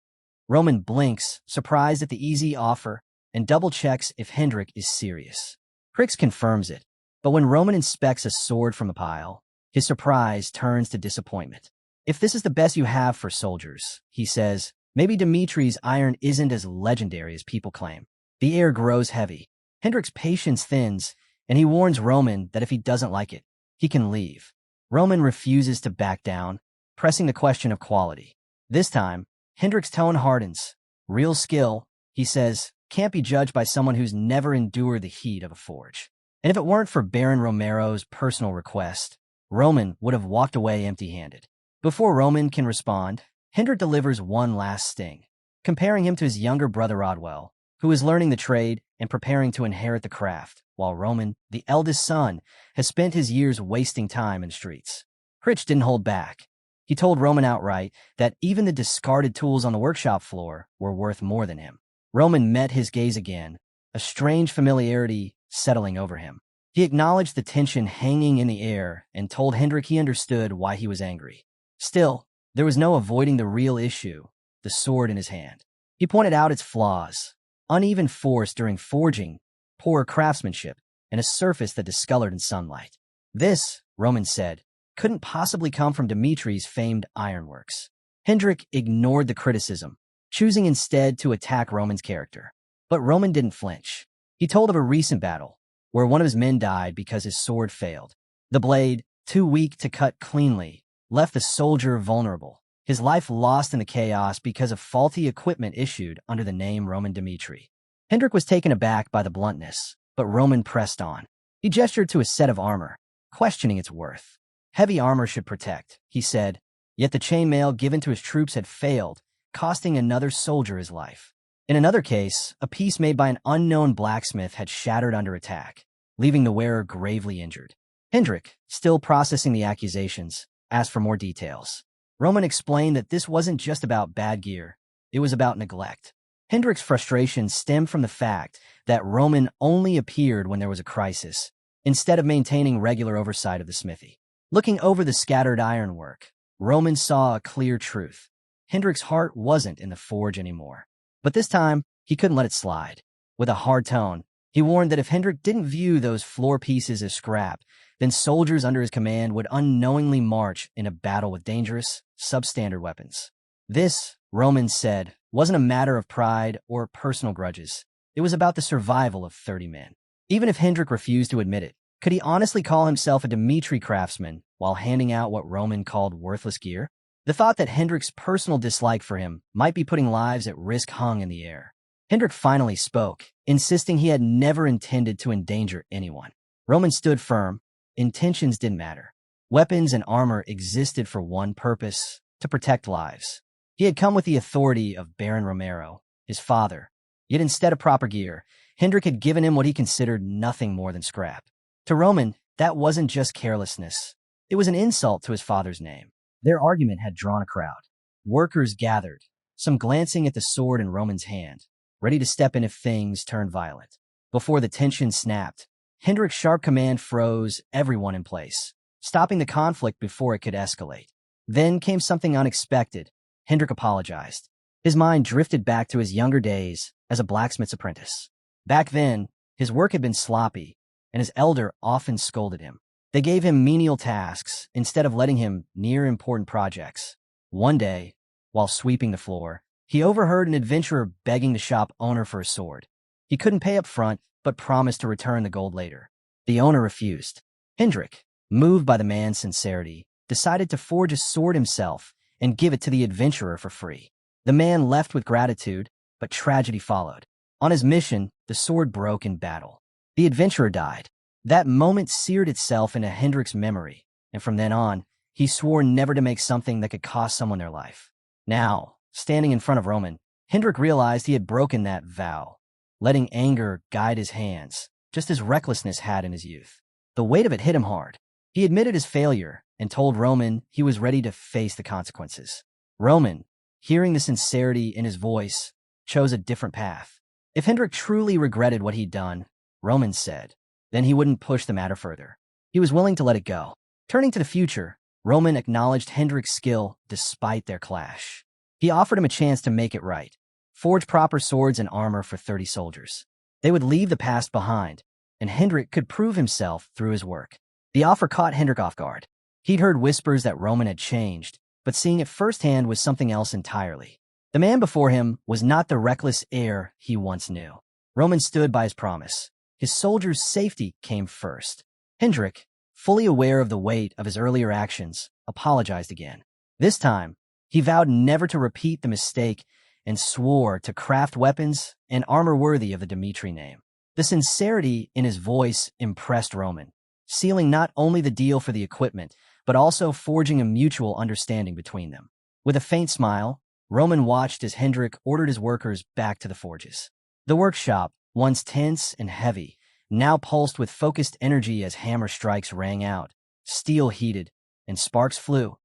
Roman blinks, surprised at the easy offer, and double-checks if Hendrik is serious. Crix confirms it, but when Roman inspects a sword from the pile, his surprise turns to disappointment. "If this is the best you have for soldiers," he says, "maybe Dimitri's iron isn't as legendary as people claim." The air grows heavy. Hendrik's patience thins, and he warns Roman that if he doesn't like it, he can leave. Roman refuses to back down, pressing the question of quality. This time, Hendrik's tone hardens. "Real skill," he says, "can't be judged by someone who's never endured the heat of a forge." And if it weren't for Baron Romero's personal request, Roman would have walked away empty-handed. Before Roman can respond, Hendrik delivers one last sting, comparing him to his younger brother Rodwell, who is learning the trade and preparing to inherit the craft, while Roman, the eldest son, has spent his years wasting time in the streets. Critch didn't hold back. He told Roman outright that even the discarded tools on the workshop floor were worth more than him. Roman met his gaze again, a strange familiarity settling over him. He acknowledged the tension hanging in the air and told Hendrik he understood why he was angry. Still, there was no avoiding the real issue, the sword in his hand. He pointed out its flaws: uneven force during forging, poor craftsmanship, and a surface that discolored in sunlight. This, Roman said, couldn't possibly come from Dimitri's famed ironworks. Hendrik ignored the criticism, choosing instead to attack Roman's character. But Roman didn't flinch. He told of a recent battle, where one of his men died because his sword failed. The blade, too weak to cut cleanly, left the soldier vulnerable, his life lost in the chaos because of faulty equipment issued under the name Roman Dmitri. Hendrik was taken aback by the bluntness, but Roman pressed on. He gestured to a set of armor, questioning its worth. "Heavy armor should protect," he said, yet the chainmail given to his troops had failed, costing another soldier his life. In another case, a piece made by an unknown blacksmith had shattered under attack, leaving the wearer gravely injured. Hendrik, still processing the accusations, asked for more details. Roman explained that this wasn't just about bad gear, it was about neglect. Hendrik's frustration stemmed from the fact that Roman only appeared when there was a crisis, instead of maintaining regular oversight of the smithy. Looking over the scattered ironwork, Roman saw a clear truth. Hendrik's heart wasn't in the forge anymore. But this time, he couldn't let it slide. With a hard tone, he warned that if Hendrik didn't view those floor pieces as scrap, then soldiers under his command would unknowingly march in a battle with dangerous, substandard weapons. This, Roman said, wasn't a matter of pride or personal grudges. It was about the survival of 30 men. Even if Hendrik refused to admit it, could he honestly call himself a Dmitri craftsman while handing out what Roman called worthless gear? The thought that Hendrik's personal dislike for him might be putting lives at risk hung in the air. Hendrik finally spoke, insisting he had never intended to endanger anyone. Roman stood firm. Intentions didn't matter. Weapons and armor existed for one purpose: to protect lives. He had come with the authority of Baron Romero, his father. Yet instead of proper gear, Hendrik had given him what he considered nothing more than scrap. To Roman, that wasn't just carelessness. It was an insult to his father's name. Their argument had drawn a crowd. Workers gathered, some glancing at the sword in Roman's hand, ready to step in if things turned violent. Before the tension snapped, Hendrik's sharp command froze everyone in place, stopping the conflict before it could escalate. Then came something unexpected. Hendrik apologized. His mind drifted back to his younger days as a blacksmith's apprentice. Back then, his work had been sloppy, and his elder often scolded him. They gave him menial tasks instead of letting him near important projects. One day, while sweeping the floor, he overheard an adventurer begging the shop owner for a sword. He couldn't pay up front, but promised to return the gold later. The owner refused. Hendrik, moved by the man's sincerity, decided to forge a sword himself and give it to the adventurer for free. The man left with gratitude, but tragedy followed. On his mission, the sword broke in battle. The adventurer died. That moment seared itself into Hendrik's memory, and from then on, he swore never to make something that could cost someone their life. Now, standing in front of Roman, Hendrik realized he had broken that vow, letting anger guide his hands, just as recklessness had in his youth. The weight of it hit him hard. He admitted his failure and told Roman he was ready to face the consequences. Roman, hearing the sincerity in his voice, chose a different path. If Hendrik truly regretted what he'd done, Roman said, then he wouldn't push the matter further. He was willing to let it go. Turning to the future, Roman acknowledged Hendrik's skill despite their clash. He offered him a chance to make it right, forge proper swords and armor for 30 soldiers. They would leave the past behind, and Hendrik could prove himself through his work. The offer caught Hendrik off guard. He'd heard whispers that Roman had changed, but seeing it firsthand was something else entirely. The man before him was not the reckless heir he once knew. Roman stood by his promise. His soldiers' safety came first. Hendrik, fully aware of the weight of his earlier actions, apologized again. This time, he vowed never to repeat the mistake and swore to craft weapons and armor worthy of the Dmitri name. The sincerity in his voice impressed Roman, sealing not only the deal for the equipment, but also forging a mutual understanding between them. With a faint smile, Roman watched as Hendrik ordered his workers back to the forges. The workshop, once tense and heavy, now pulsed with focused energy as hammer strikes rang out, steel heated, and sparks flew.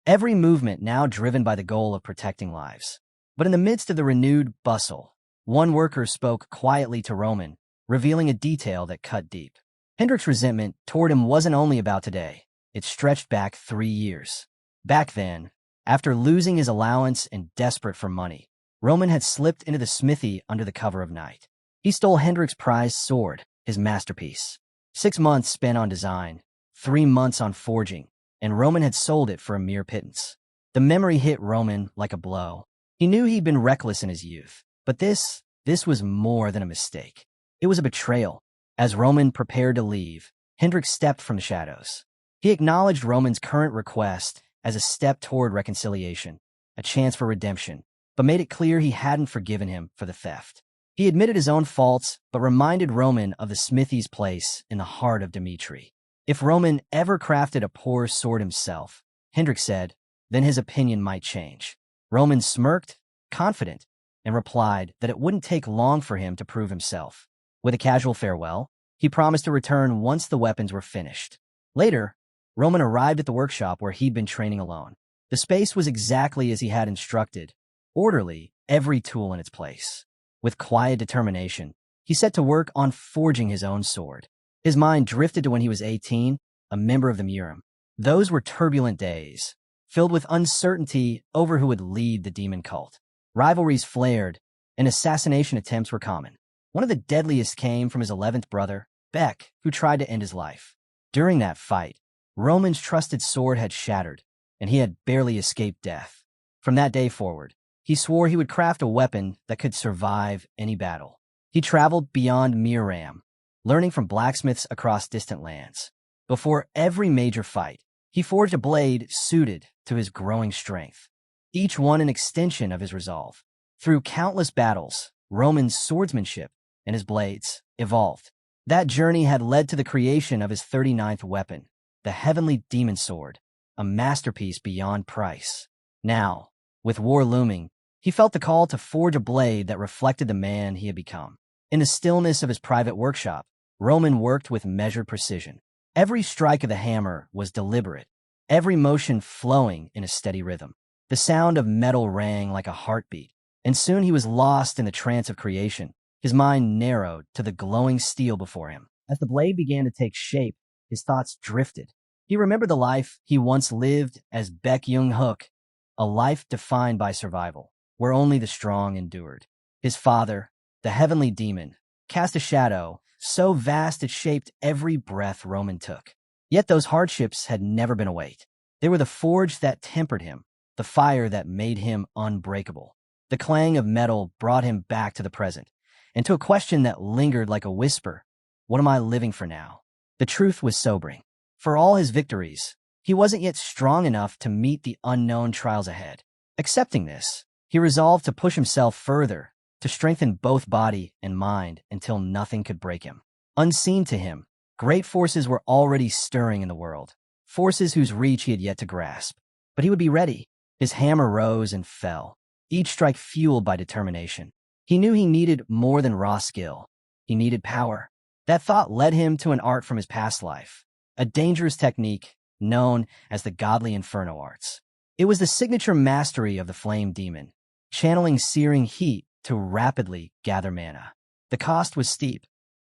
Every movement now driven by the goal of protecting lives. But in the midst of the renewed bustle, one worker spoke quietly to Roman, revealing a detail that cut deep. Hendrik's resentment toward him wasn't only about today. It stretched back 3 years. Back then, after losing his allowance and desperate for money, Roman had slipped into the smithy under the cover of night. He stole Hendrik's prized sword, his masterpiece. 6 months spent on design, 3 months on forging, and Roman had sold it for a mere pittance. The memory hit Roman like a blow. He knew he'd been reckless in his youth, but this was more than a mistake. It was a betrayal. As Roman prepared to leave, Hendrik stepped from the shadows. He acknowledged Roman's current request as a step toward reconciliation, a chance for redemption, but made it clear he hadn't forgiven him for the theft. He admitted his own faults, but reminded Roman of the smithy's place in the heart of Dmitri. If Roman ever crafted a poor sword himself, Hendrik said, then his opinion might change. Roman smirked, confident, and replied that it wouldn't take long for him to prove himself. With a casual farewell, he promised to return once the weapons were finished. Later, Roman arrived at the workshop where he'd been training alone. The space was exactly as he had instructed, orderly, every tool in its place. With quiet determination, he set to work on forging his own sword. His mind drifted to when he was 18, a member of the Murim. Those were turbulent days, filled with uncertainty over who would lead the demon cult. Rivalries flared, and assassination attempts were common. One of the deadliest came from his 11th brother, Beck, who tried to end his life. During that fight, Roman's trusted sword had shattered, and he had barely escaped death. From that day forward, he swore he would craft a weapon that could survive any battle. He traveled beyond Miram, learning from blacksmiths across distant lands. Before every major fight, he forged a blade suited to his growing strength, each one an extension of his resolve. Through countless battles, Roman's swordsmanship and his blades evolved. That journey had led to the creation of his 39th weapon, the heavenly demon sword, a masterpiece beyond price. Now, with war looming, he felt the call to forge a blade that reflected the man he had become. In the stillness of his private workshop, Roman worked with measured precision. Every strike of the hammer was deliberate, every motion flowing in a steady rhythm. The sound of metal rang like a heartbeat, and soon he was lost in the trance of creation. His mind narrowed to the glowing steel before him. As the blade began to take shape, his thoughts drifted. He remembered the life he once lived as Baek Young-hook, a life defined by survival, where only the strong endured. His father, the heavenly demon, cast a shadow so vast it shaped every breath Roman took. Yet those hardships had never been a weight. They were the forge that tempered him, the fire that made him unbreakable. The clang of metal brought him back to the present, and to a question that lingered like a whisper: what am I living for now? The truth was sobering. For all his victories, he wasn't yet strong enough to meet the unknown trials ahead. Accepting this, he resolved to push himself further, to strengthen both body and mind until nothing could break him. Unseen to him, great forces were already stirring in the world. forces whose reach he had yet to grasp. But he would be ready. His hammer rose and fell, each strike fueled by determination. He knew he needed more than raw skill. He needed power. That thought led him to an art from his past life, a dangerous technique known as the godly inferno arts. It was the signature mastery of the flame demon, channeling searing heat to rapidly gather mana. The cost was steep.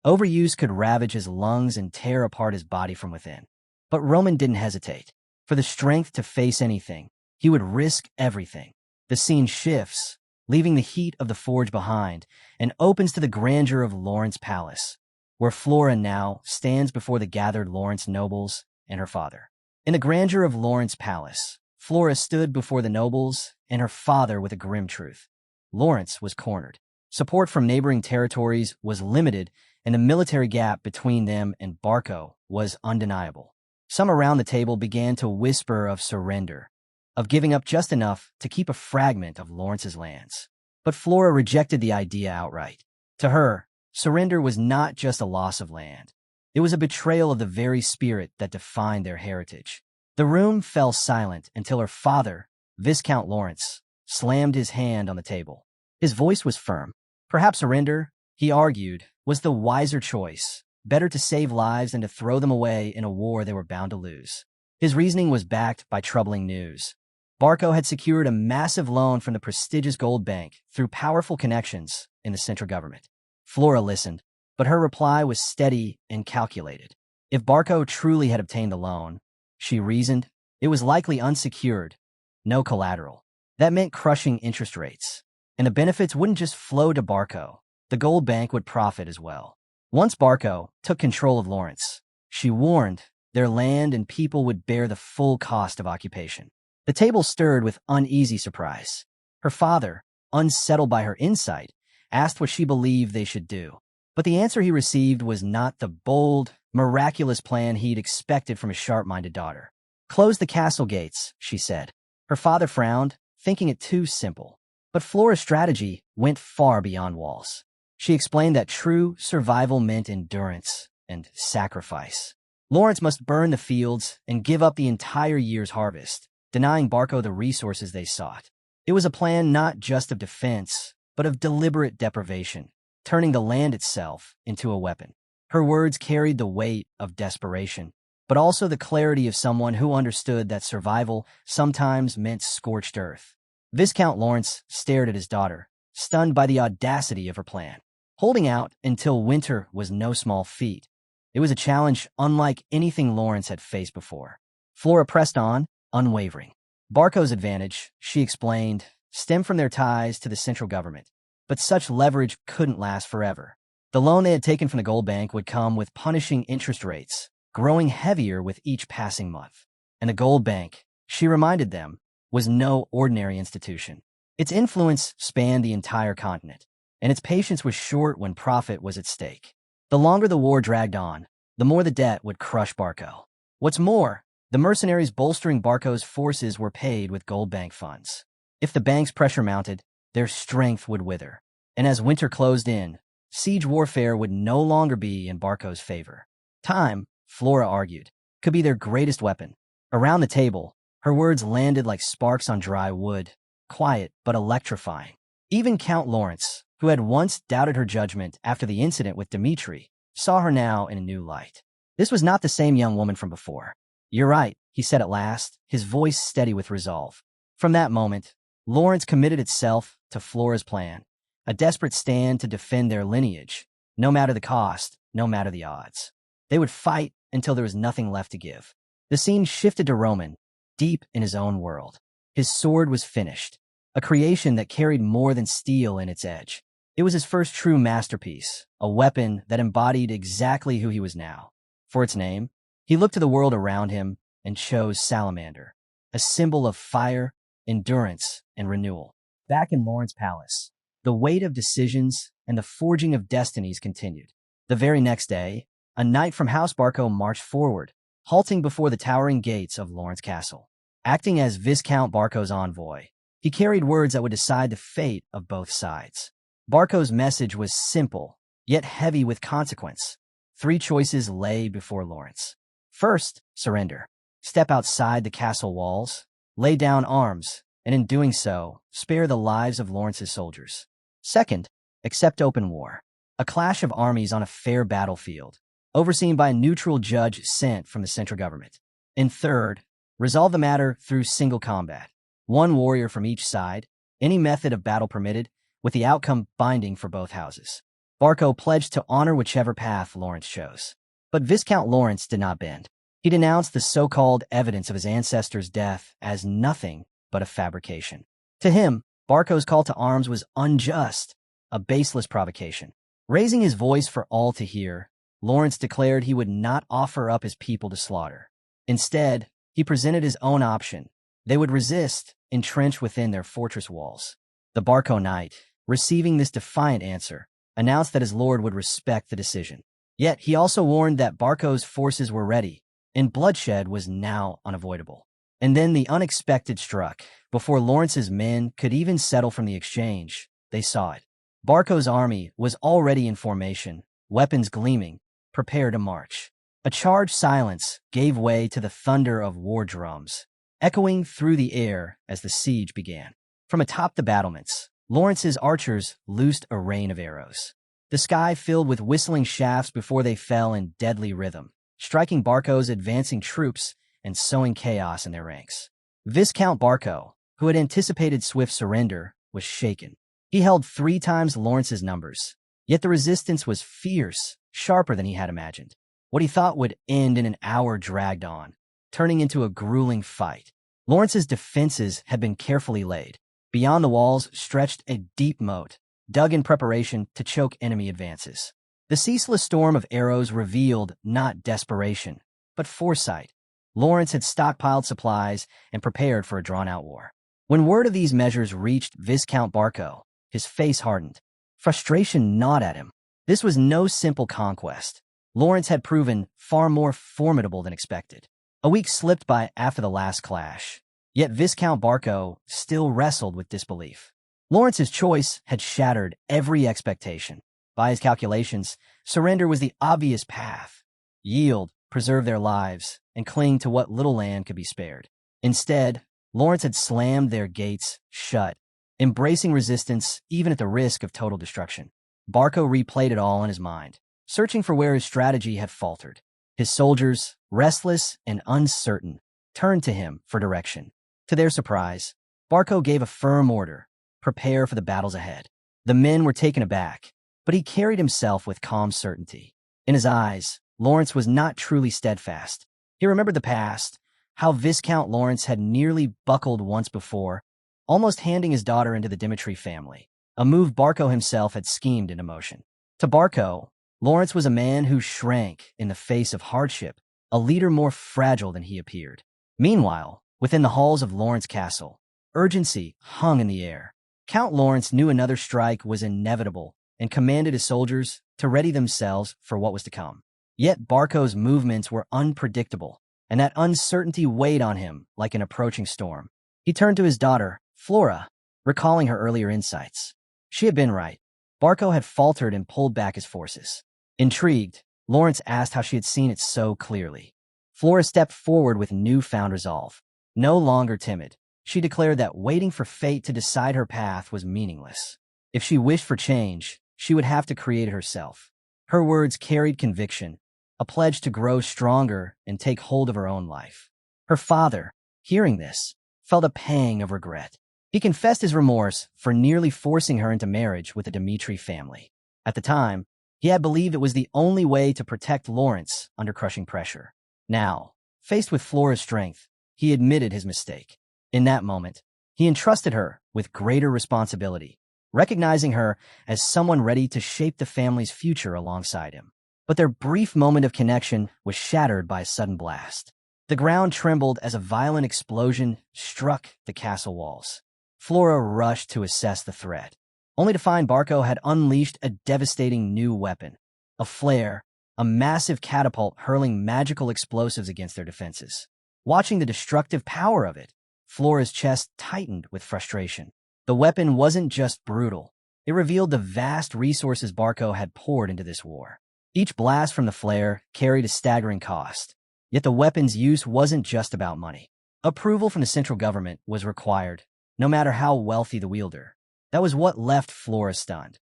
Overuse could ravage his lungs and tear apart his body from within. But Roman didn't hesitate. For the strength to face anything, he would risk everything. The scene shifts, leaving the heat of the forge behind, and opens to the grandeur of Lawrence Palace, where Flora now stands before the gathered Lawrence nobles and her father. In the grandeur of Lawrence Palace, Flora stood before the nobles and her father with a grim truth. Lawrence was cornered. Support from neighboring territories was limited, and the military gap between them and Barco was undeniable. Some around the table began to whisper of surrender, of giving up just enough to keep a fragment of Lawrence's lands. But Flora rejected the idea outright. To her, surrender was not just a loss of land. It was a betrayal of the very spirit that defined their heritage. The room fell silent until her father, Viscount Lawrence, slammed his hand on the table. His voice was firm. Perhaps surrender, he argued, was the wiser choice. Better to save lives than to throw them away in a war they were bound to lose. His reasoning was backed by troubling news. Barco had secured a massive loan from the prestigious Gold Bank through powerful connections in the central government. Flora listened, but her reply was steady and calculated. If Barco truly had obtained the loan, she reasoned, it was likely unsecured, no collateral. That meant crushing interest rates. And the benefits wouldn't just flow to Barco. The Gold Bank would profit as well. Once Barco took control of Lawrence, she warned their land and people would bear the full cost of occupation. The table stirred with uneasy surprise. Her father, unsettled by her insight, asked what she believed they should do. But the answer he received was not the bold, miraculous plan he'd expected from his sharp-minded daughter. "Close the castle gates," she said. Her father frowned, thinking it too simple. But Flora's strategy went far beyond walls. She explained that true survival meant endurance and sacrifice. Lawrence must burn the fields and give up the entire year's harvest, denying Barco the resources they sought. It was a plan not just of defense, but of deliberate deprivation, turning the land itself into a weapon. Her words carried the weight of desperation, but also the clarity of someone who understood that survival sometimes meant scorched earth. Viscount Lawrence stared at his daughter, stunned by the audacity of her plan. Holding out until winter was no small feat. It was a challenge unlike anything Lawrence had faced before. Flora pressed on, unwavering. Barco's advantage, she explained, stemmed from their ties to the central government. But such leverage couldn't last forever. The loan they had taken from the Gold Bank would come with punishing interest rates, growing heavier with each passing month. And the Gold Bank, she reminded them, was no ordinary institution. Its influence spanned the entire continent, and its patience was short when profit was at stake. The longer the war dragged on, the more the debt would crush Barco. What's more, the mercenaries bolstering Barco's forces were paid with Gold Bank funds. If the bank's pressure mounted, their strength would wither. And as winter closed in, siege warfare would no longer be in Barco's favor. Time, Flora argued, could be their greatest weapon. Around the table, her words landed like sparks on dry wood, quiet but electrifying. Even Count Lawrence, who had once doubted her judgment after the incident with Dmitri, saw her now in a new light. This was not the same young woman from before. "You're right," he said at last, his voice steady with resolve. From that moment, Lawrence committed itself to Flora's plan, a desperate stand to defend their lineage, no matter the cost, no matter the odds. They would fight until there was nothing left to give. The scene shifted to Roman, deep in his own world. His sword was finished, a creation that carried more than steel in its edge. It was his first true masterpiece, a weapon that embodied exactly who he was now. For its name, he looked to the world around him and chose Salamander, a symbol of fire, endurance, and renewal. Back in Lawrence Palace, the weight of decisions and the forging of destinies continued. The very next day, a knight from House Barco marched forward, halting before the towering gates of Lawrence Castle. Acting as Viscount Barco's envoy, he carried words that would decide the fate of both sides. Barco's message was simple, yet heavy with consequence. 3 choices lay before Lawrence. First, surrender. step outside the castle walls, lay down arms, and in doing so, spare the lives of Lawrence's soldiers. Second, accept open war, a clash of armies on a fair battlefield, overseen by a neutral judge sent from the central government. And third, resolve the matter through single combat, one warrior from each side, any method of battle permitted, with the outcome binding for both houses. Barco pledged to honor whichever path Lawrence chose. But Viscount Lawrence did not bend. He denounced the so-called evidence of his ancestor's death as nothing but a fabrication. To him, Barco's call to arms was unjust, a baseless provocation. Raising his voice for all to hear, Lawrence declared he would not offer up his people to slaughter. Instead, he presented his own option. They would resist, entrenched within their fortress walls. The Barco knight, receiving this defiant answer, announced that his lord would respect the decision. Yet he also warned that Barco's forces were ready, and bloodshed was now unavoidable. And then the unexpected struck. Before Lawrence's men could even settle from the exchange, they saw it. Barco's army was already in formation, weapons gleaming, prepared to march. A charged silence gave way to the thunder of war drums, echoing through the air as the siege began. From atop the battlements, Lawrence's archers loosed a rain of arrows. The sky filled with whistling shafts before they fell in deadly rhythm, striking Barco's advancing troops and sowing chaos in their ranks. Viscount Barco, who had anticipated swift surrender, was shaken. He held 3 times Lawrence's numbers, yet the resistance was fierce, sharper than he had imagined. What he thought would end in an hour dragged on, turning into a grueling fight. Lawrence's defenses had been carefully laid. Beyond the walls stretched a deep moat, dug in preparation to choke enemy advances. The ceaseless storm of arrows revealed not desperation, but foresight. Lawrence had stockpiled supplies and prepared for a drawn-out war. When word of these measures reached Viscount Barco, his face hardened. Frustration gnawed at him. This was no simple conquest. Lawrence had proven far more formidable than expected. A week slipped by after the last clash, yet Viscount Barco still wrestled with disbelief. Lawrence's choice had shattered every expectation. By his calculations, surrender was the obvious path. Yield, preserve their lives, and cling to what little land could be spared. Instead, Lawrence had slammed their gates shut, embracing resistance even at the risk of total destruction. Barco replayed it all in his mind, searching for where his strategy had faltered. His soldiers, restless and uncertain, turned to him for direction. To their surprise, Barco gave a firm order: prepare for the battles ahead. The men were taken aback, but he carried himself with calm certainty. In his eyes, Lawrence was not truly steadfast. He remembered the past, how Viscount Lawrence had nearly buckled once before, almost handing his daughter into the Dimitri family, a move Barco himself had schemed into motion. To Barco, Lawrence was a man who shrank in the face of hardship, a leader more fragile than he appeared. Meanwhile, within the halls of Lawrence Castle, urgency hung in the air. Count Lawrence knew another strike was inevitable and commanded his soldiers to ready themselves for what was to come. Yet Barco's movements were unpredictable, and that uncertainty weighed on him like an approaching storm. He turned to his daughter, Flora, recalling her earlier insights. She had been right. Barco had faltered and pulled back his forces. Intrigued, Lawrence asked how she had seen it so clearly. Flora stepped forward with newfound resolve. No longer timid, she declared that waiting for fate to decide her path was meaningless. If she wished for change, she would have to create it herself. Her words carried conviction, a pledge to grow stronger and take hold of her own life. Her father, hearing this, felt a pang of regret. He confessed his remorse for nearly forcing her into marriage with the Dimitri family. At the time, he had believed it was the only way to protect Lawrence under crushing pressure. Now, faced with Flora's strength, he admitted his mistake. In that moment, he entrusted her with greater responsibility, recognizing her as someone ready to shape the family's future alongside him. But their brief moment of connection was shattered by a sudden blast. The ground trembled as a violent explosion struck the castle walls. Flora rushed to assess the threat, only to find Barco had unleashed a devastating new weapon. A flare, a massive catapult hurling magical explosives against their defenses. Watching the destructive power of it, Flora's chest tightened with frustration. The weapon wasn't just brutal. It revealed the vast resources Barco had poured into this war. Each blast from the flare carried a staggering cost. Yet the weapon's use wasn't just about money. Approval from the central government was required, no matter how wealthy the wielder. That was what left Flora stunned.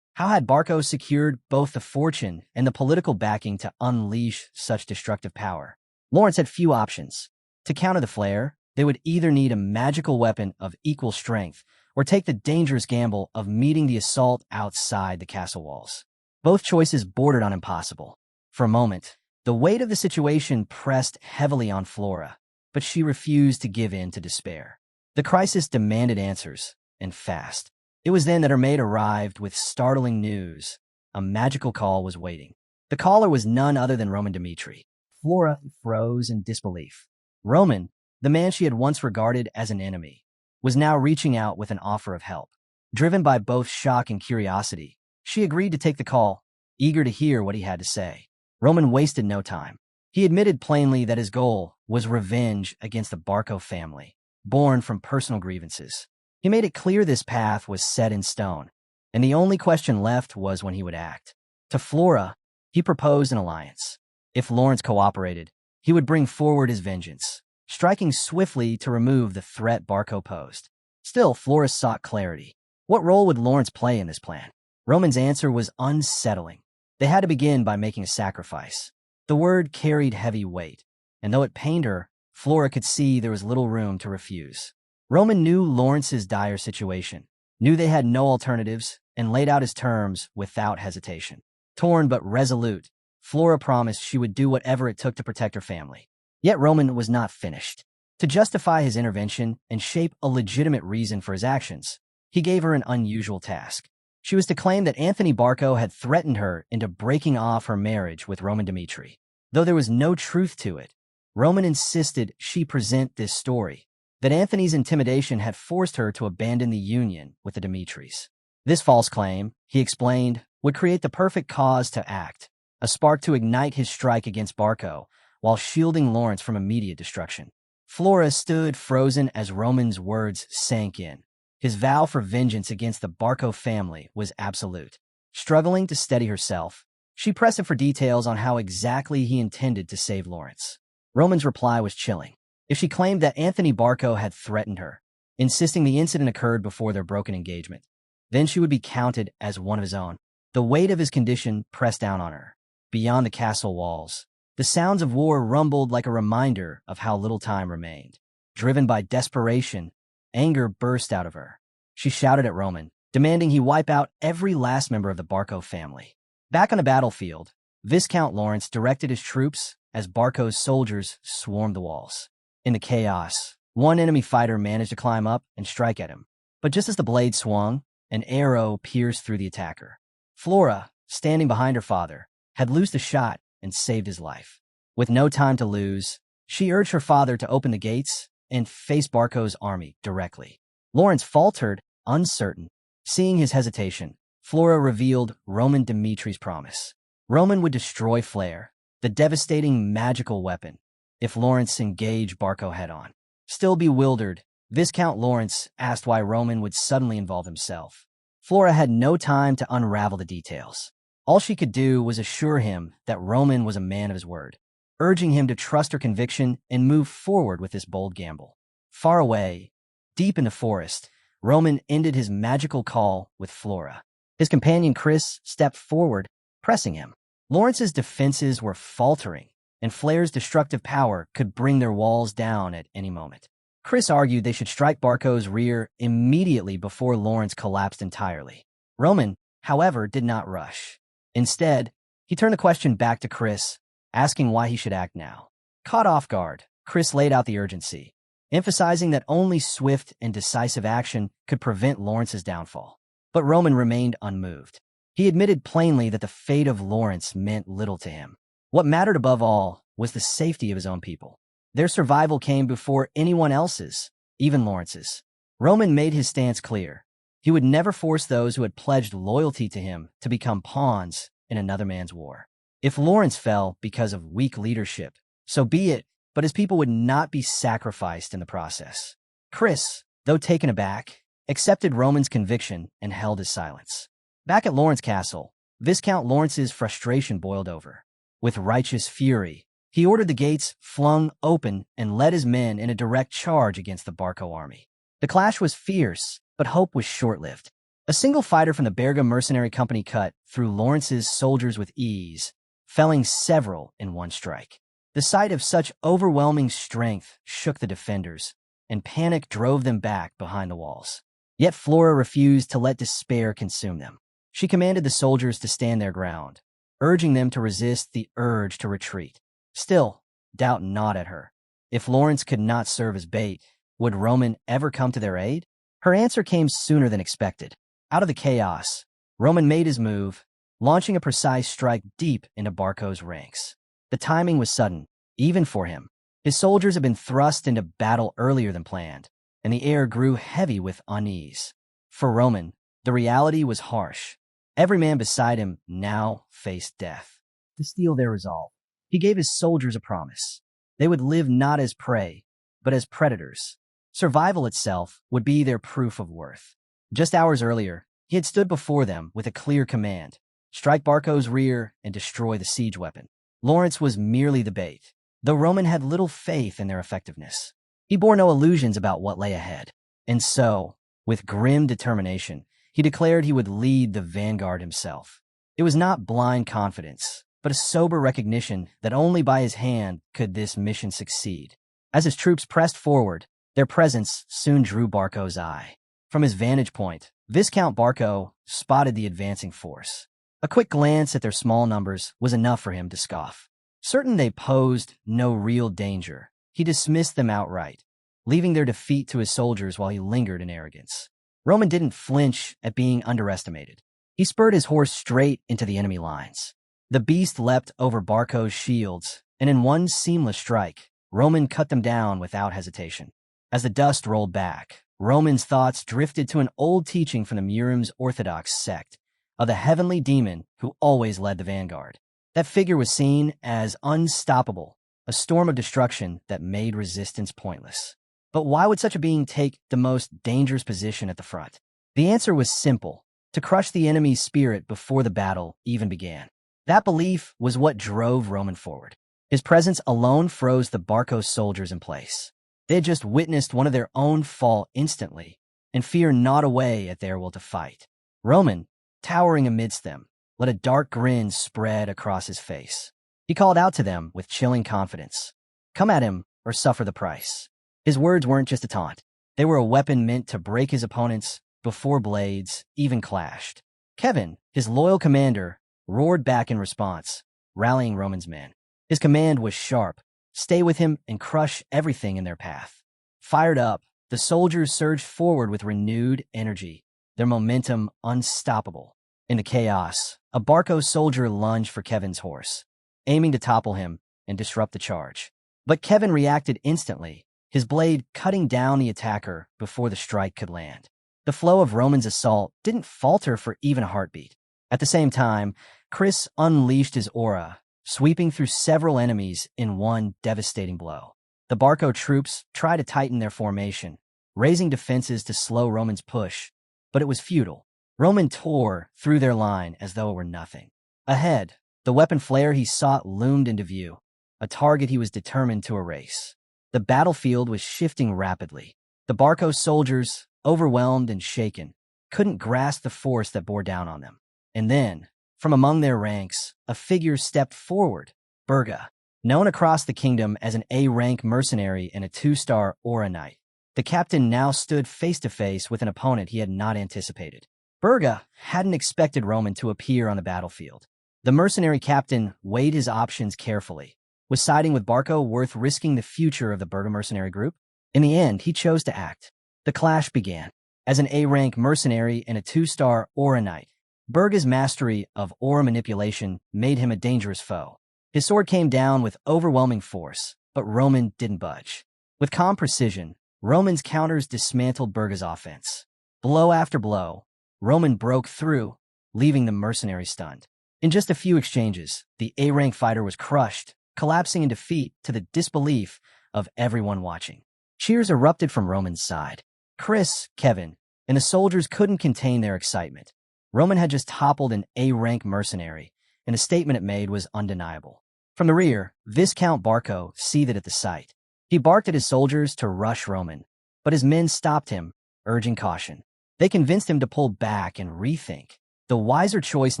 How had Barco secured both the fortune and the political backing to unleash such destructive power? Lawrence had few options. To counter the flare, they would either need a magical weapon of equal strength or take the dangerous gamble of meeting the assault outside the castle walls. Both choices bordered on impossible. For a moment, the weight of the situation pressed heavily on Flora, but she refused to give in to despair. The crisis demanded answers, and fast. It was then that her maid arrived with startling news. A magical call was waiting. The caller was none other than Roman Dmitri. Flora froze in disbelief. Roman, the man she had once regarded as an enemy, was now reaching out with an offer of help. Driven by both shock and curiosity, she agreed to take the call, eager to hear what he had to say. Roman wasted no time. He admitted plainly that his goal was revenge against the Barco family, born from personal grievances. He made it clear this path was set in stone, and the only question left was when he would act. To Flora, he proposed an alliance. If Lawrence cooperated, he would bring forward his vengeance, striking swiftly to remove the threat Barco posed. Still, Flora sought clarity. What role would Lawrence play in this plan? Roman's answer was unsettling. They had to begin by making a sacrifice. The word carried heavy weight, and though it pained her, Flora could see there was little room to refuse. Roman knew Lawrence's dire situation, knew they had no alternatives, and laid out his terms without hesitation. Torn but resolute, Flora promised she would do whatever it took to protect her family. Yet Roman was not finished. To justify his intervention and shape a legitimate reason for his actions, he gave her an unusual task. She was to claim that Anthony Barco had threatened her into breaking off her marriage with Roman Dmitri. Though there was no truth to it, Roman insisted she present this story, that Anthony's intimidation had forced her to abandon the union with the Dmitris. This false claim, he explained, would create the perfect cause to act, a spark to ignite his strike against Barco, while shielding Lawrence from immediate destruction. Flora stood frozen as Roman's words sank in. His vow for vengeance against the Barco family was absolute. Struggling to steady herself, she pressed him for details on how exactly he intended to save Lawrence. Roman's reply was chilling. If she claimed that Anthony Barco had threatened her, insisting the incident occurred before their broken engagement, then she would be counted as one of his own. The weight of his condition pressed down on her. Beyond the castle walls, the sounds of war rumbled like a reminder of how little time remained. Driven by desperation, anger burst out of her. She shouted at Roman, demanding he wipe out every last member of the Barco family. Back on the battlefield, Viscount Lawrence directed his troops as Barco's soldiers swarmed the walls. In the chaos, one enemy fighter managed to climb up and strike at him. But just as the blade swung, an arrow pierced through the attacker. Flora, standing behind her father, had loosed a shot and saved his life. With no time to lose, she urged her father to open the gates and face Barco's army directly. Lawrence faltered, uncertain. Seeing his hesitation, Flora revealed Roman Dimitri's promise. Roman would destroy Flare, the devastating magical weapon, if Lawrence engaged Barco head-on. Still bewildered, Viscount Lawrence asked why Roman would suddenly involve himself. Flora had no time to unravel the details. All she could do was assure him that Roman was a man of his word, urging him to trust her conviction and move forward with this bold gamble. Far away, deep in the forest, Roman ended his magical call with Flora. His companion Chris stepped forward, pressing him. Lawrence's defenses were faltering, and Flare's destructive power could bring their walls down at any moment. Chris argued they should strike Barco's rear immediately before Lawrence collapsed entirely. Roman, however, did not rush. Instead, he turned the question back to Chris, asking why he should act now. Caught off guard, Chris laid out the urgency, emphasizing that only swift and decisive action could prevent Lawrence's downfall. But Roman remained unmoved. He admitted plainly that the fate of Lawrence meant little to him. What mattered above all was the safety of his own people. Their survival came before anyone else's, even Lawrence's. Roman made his stance clear. He would never force those who had pledged loyalty to him to become pawns in another man's war. If Lawrence fell because of weak leadership, so be it, but his people would not be sacrificed in the process. Chris, though taken aback, accepted Roman's conviction and held his silence. Back at Lawrence Castle, Viscount Lawrence's frustration boiled over. With righteous fury, He ordered the gates flung open and led his men in a direct charge against the Barco army. The clash was fierce, but hope was short-lived. A single fighter from the Berga mercenary company cut through Lawrence's soldiers with ease, felling several in one strike. The sight of such overwhelming strength shook the defenders, and panic drove them back behind the walls. Yet Flora refused to let despair consume them. She commanded the soldiers to stand their ground, urging them to resist the urge to retreat. Still, doubt gnawed at her. If Lawrence could not serve as bait, would Roman ever come to their aid? Her answer came sooner than expected. Out of the chaos, Roman made his move, launching a precise strike deep into Barco's ranks. The timing was sudden, even for him. His soldiers had been thrust into battle earlier than planned, and the air grew heavy with unease. For Roman, the reality was harsh. Every man beside him now faced death. To steel their resolve, he gave his soldiers a promise. They would live not as prey, but as predators. Survival itself would be their proof of worth. Just hours earlier, he had stood before them with a clear command: strike Barco's rear and destroy the siege weapon. Lawrence was merely the bait, though Roman had little faith in their effectiveness. He bore no illusions about what lay ahead. And so, with grim determination, he declared he would lead the vanguard himself. It was not blind confidence, but a sober recognition that only by his hand could this mission succeed. As his troops pressed forward, their presence soon drew Barco's eye. From his vantage point, Viscount Barco spotted the advancing force. A quick glance at their small numbers was enough for him to scoff. Certain they posed no real danger, he dismissed them outright, leaving their defeat to his soldiers while he lingered in arrogance. Roman didn't flinch at being underestimated. He spurred his horse straight into the enemy lines. The beast leapt over Barco's shields, and in one seamless strike, Roman cut them down without hesitation. As the dust rolled back, Roman's thoughts drifted to an old teaching from the Murim's Orthodox sect of the heavenly demon who always led the vanguard. That figure was seen as unstoppable, a storm of destruction that made resistance pointless. But why would such a being take the most dangerous position at the front? The answer was simple: to crush the enemy's spirit before the battle even began. That belief was what drove Roman forward. His presence alone froze the Barco soldiers in place. They had just witnessed one of their own fall instantly, and fear gnawed away at their will to fight. Roman, towering amidst them, let a dark grin spread across his face. He called out to them with chilling confidence: "Come at him or suffer the price." His words weren't just a taunt. They were a weapon meant to break his opponents before blades even clashed. Kevin, his loyal commander, roared back in response, rallying Roman's men. His command was sharp: stay with him and crush everything in their path. Fired up, the soldiers surged forward with renewed energy, their momentum unstoppable. In the chaos, a Barco soldier lunged for Kevin's horse, aiming to topple him and disrupt the charge. But Kevin reacted instantly, his blade cutting down the attacker before the strike could land. The flow of Roman's assault didn't falter for even a heartbeat. At the same time, Chris unleashed his aura, sweeping through several enemies in one devastating blow. The Barco troops tried to tighten their formation, raising defenses to slow Roman's push, but it was futile. Roman tore through their line as though it were nothing. Ahead, the weapon flare he sought loomed into view, a target he was determined to erase. The battlefield was shifting rapidly. The Barco soldiers, overwhelmed and shaken, couldn't grasp the force that bore down on them. And then, from among their ranks, a figure stepped forward: Berga, known across the kingdom as an A-rank mercenary and a 2-star Aura Knight. The captain now stood face-to-face with an opponent he had not anticipated. Berga hadn't expected Roman to appear on the battlefield. The mercenary captain weighed his options carefully. Was siding with Barco worth risking the future of the Berga mercenary group? In the end, he chose to act. The clash began. As an A-rank mercenary and a 2-star Aura Knight, Berga's mastery of aura manipulation made him a dangerous foe. His sword came down with overwhelming force, but Roman didn't budge. With calm precision, Roman's counters dismantled Berga's offense. Blow after blow, Roman broke through, leaving the mercenary stunned. In just a few exchanges, the A-rank fighter was crushed, collapsing in defeat to the disbelief of everyone watching. Cheers erupted from Roman's side. Chris, Kevin, and the soldiers couldn't contain their excitement. Roman had just toppled an A-rank mercenary, and the statement it made was undeniable. From the rear, Viscount Barco seethed at the sight. He barked at his soldiers to rush Roman, but his men stopped him, urging caution. They convinced him to pull back and rethink, the wiser choice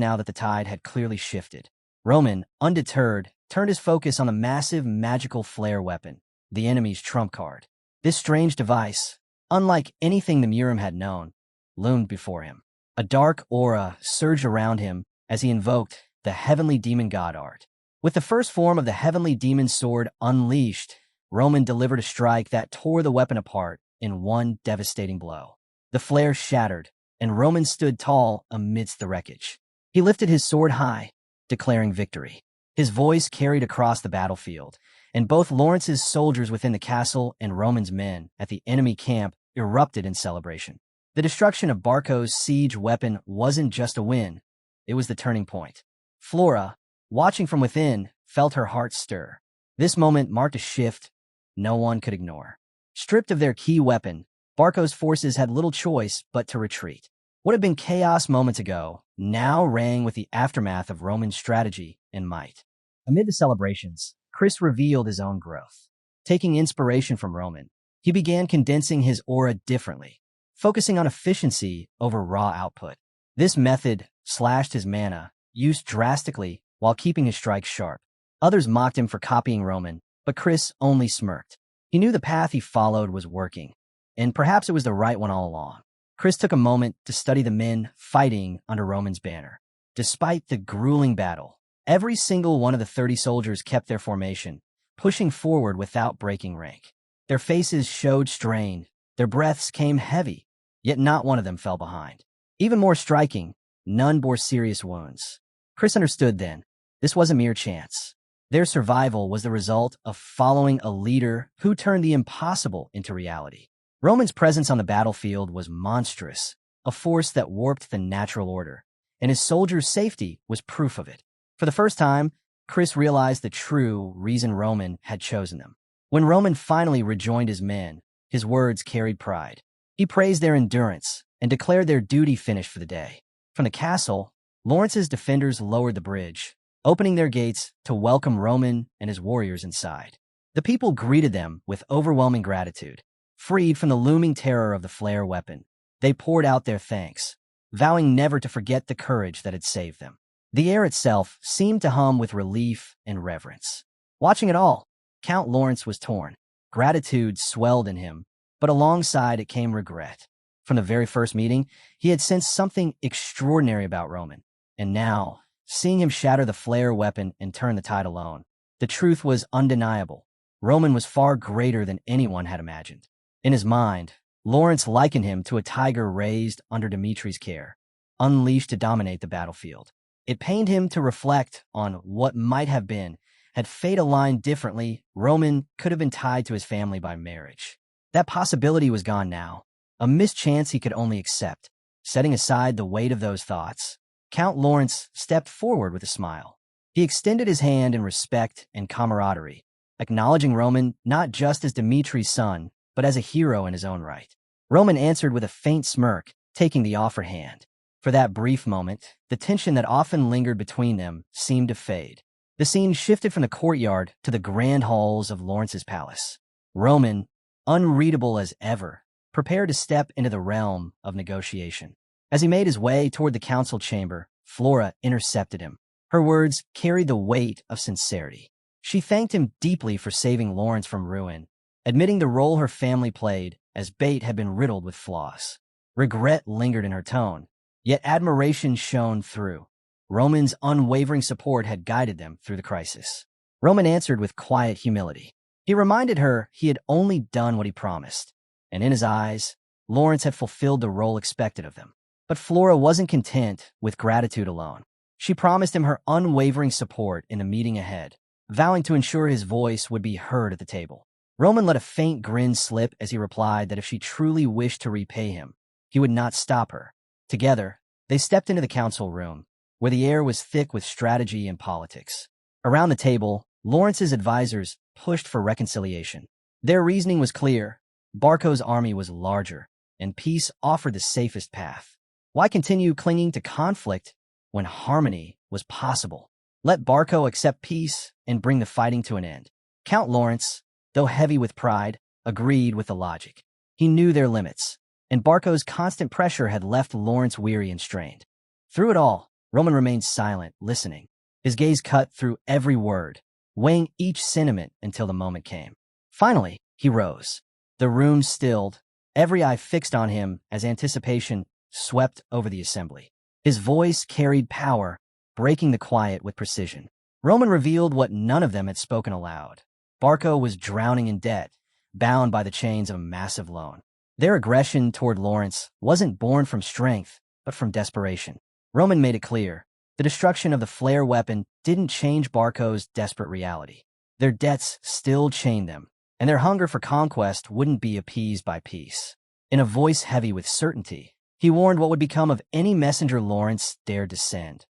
now that the tide had clearly shifted. Roman, undeterred, turned his focus on the massive magical flare weapon, the enemy's trump card. This strange device, unlike anything the Murim had known, loomed before him. A dark aura surged around him as he invoked the heavenly demon god art. With the first form of the heavenly demon sword unleashed, Roman delivered a strike that tore the weapon apart in one devastating blow. The flare shattered, and Roman stood tall amidst the wreckage. He lifted his sword high, declaring victory. His voice carried across the battlefield, and both Lawrence's soldiers within the castle and Roman's men at the enemy camp erupted in celebration. The destruction of Barco's siege weapon wasn't just a win, it was the turning point. Flora, watching from within, felt her heart stir. This moment marked a shift no one could ignore. Stripped of their key weapon, Barco's forces had little choice but to retreat. What had been chaos moments ago now rang with the aftermath of Roman strategy and might. Amid the celebrations, Chris revealed his own growth. Taking inspiration from Roman, he began condensing his aura differently, focusing on efficiency over raw output. This method slashed his mana use drastically while keeping his strikes sharp. Others mocked him for copying Roman, but Chris only smirked. He knew the path he followed was working, and perhaps it was the right one all along. Chris took a moment to study the men fighting under Roman's banner. Despite the grueling battle, every single one of the 30 soldiers kept their formation, pushing forward without breaking rank. Their faces showed strain, their breaths came heavy, yet not one of them fell behind. Even more striking, none bore serious wounds. Chris understood then, this wasn't mere chance. Their survival was the result of following a leader who turned the impossible into reality. Roman's presence on the battlefield was monstrous, a force that warped the natural order, and his soldiers' safety was proof of it. For the first time, Chris realized the true reason Roman had chosen them. When Roman finally rejoined his men, his words carried pride. He praised their endurance and declared their duty finished for the day. From the castle, Lawrence's defenders lowered the bridge, opening their gates to welcome Roman and his warriors inside. The people greeted them with overwhelming gratitude. Freed from the looming terror of the flare weapon, they poured out their thanks, vowing never to forget the courage that had saved them. The air itself seemed to hum with relief and reverence. Watching it all, Count Lawrence was torn. Gratitude swelled in him, but alongside it came regret. From the very first meeting, he had sensed something extraordinary about Roman, and now, seeing him shatter the flare weapon and turn the tide alone, the truth was undeniable. Roman was far greater than anyone had imagined. In his mind, Lawrence likened him to a tiger raised under Dimitri's care, unleashed to dominate the battlefield. It pained him to reflect on what might have been. Had fate aligned differently, Roman could have been tied to his family by marriage. That possibility was gone now, a mischance he could only accept. Setting aside the weight of those thoughts, Count Lawrence stepped forward with a smile. He extended his hand in respect and camaraderie, acknowledging Roman not just as Dimitri's son, but as a hero in his own right. Roman answered with a faint smirk, taking the offered hand. For that brief moment, the tension that often lingered between them seemed to fade. The scene shifted from the courtyard to the grand halls of Lawrence's palace. Roman, unreadable as ever, prepared to step into the realm of negotiation. As he made his way toward the council chamber, Flora intercepted him. Her words carried the weight of sincerity. She thanked him deeply for saving Lawrence from ruin, admitting the role her family played as Bate had been riddled with flaws. Regret lingered in her tone, yet admiration shone through. Roman's unwavering support had guided them through the crisis. Roman answered with quiet humility. He reminded her he had only done what he promised, and in his eyes, Lawrence had fulfilled the role expected of them. But Flora wasn't content with gratitude alone. She promised him her unwavering support in the meeting ahead, vowing to ensure his voice would be heard at the table. Roman let a faint grin slip as he replied that if she truly wished to repay him, he would not stop her. Together, they stepped into the council room, where the air was thick with strategy and politics. Around the table, Lawrence's advisors pushed for reconciliation. Their reasoning was clear. Barco's army was larger, and peace offered the safest path. Why continue clinging to conflict when harmony was possible? Let Barco accept peace and bring the fighting to an end. Count Lawrence, though heavy with pride, agreed with the logic. He knew their limits, and Barco's constant pressure had left Lawrence weary and strained. Through it all, Roman remained silent, listening. His gaze cut through every word, weighing each sentiment until the moment came. Finally, he rose. The room stilled, every eye fixed on him as anticipation swept over the assembly. His voice carried power, breaking the quiet with precision. Roman revealed what none of them had spoken aloud. Barco was drowning in debt, bound by the chains of a massive loan. Their aggression toward Lawrence wasn't born from strength, but from desperation. Roman made it clear. The destruction of the flare weapon didn't change Barco's desperate reality. Their debts still chained them, and their hunger for conquest wouldn't be appeased by peace. In a voice heavy with certainty, he warned what would become of any messenger Lawrence dared to send.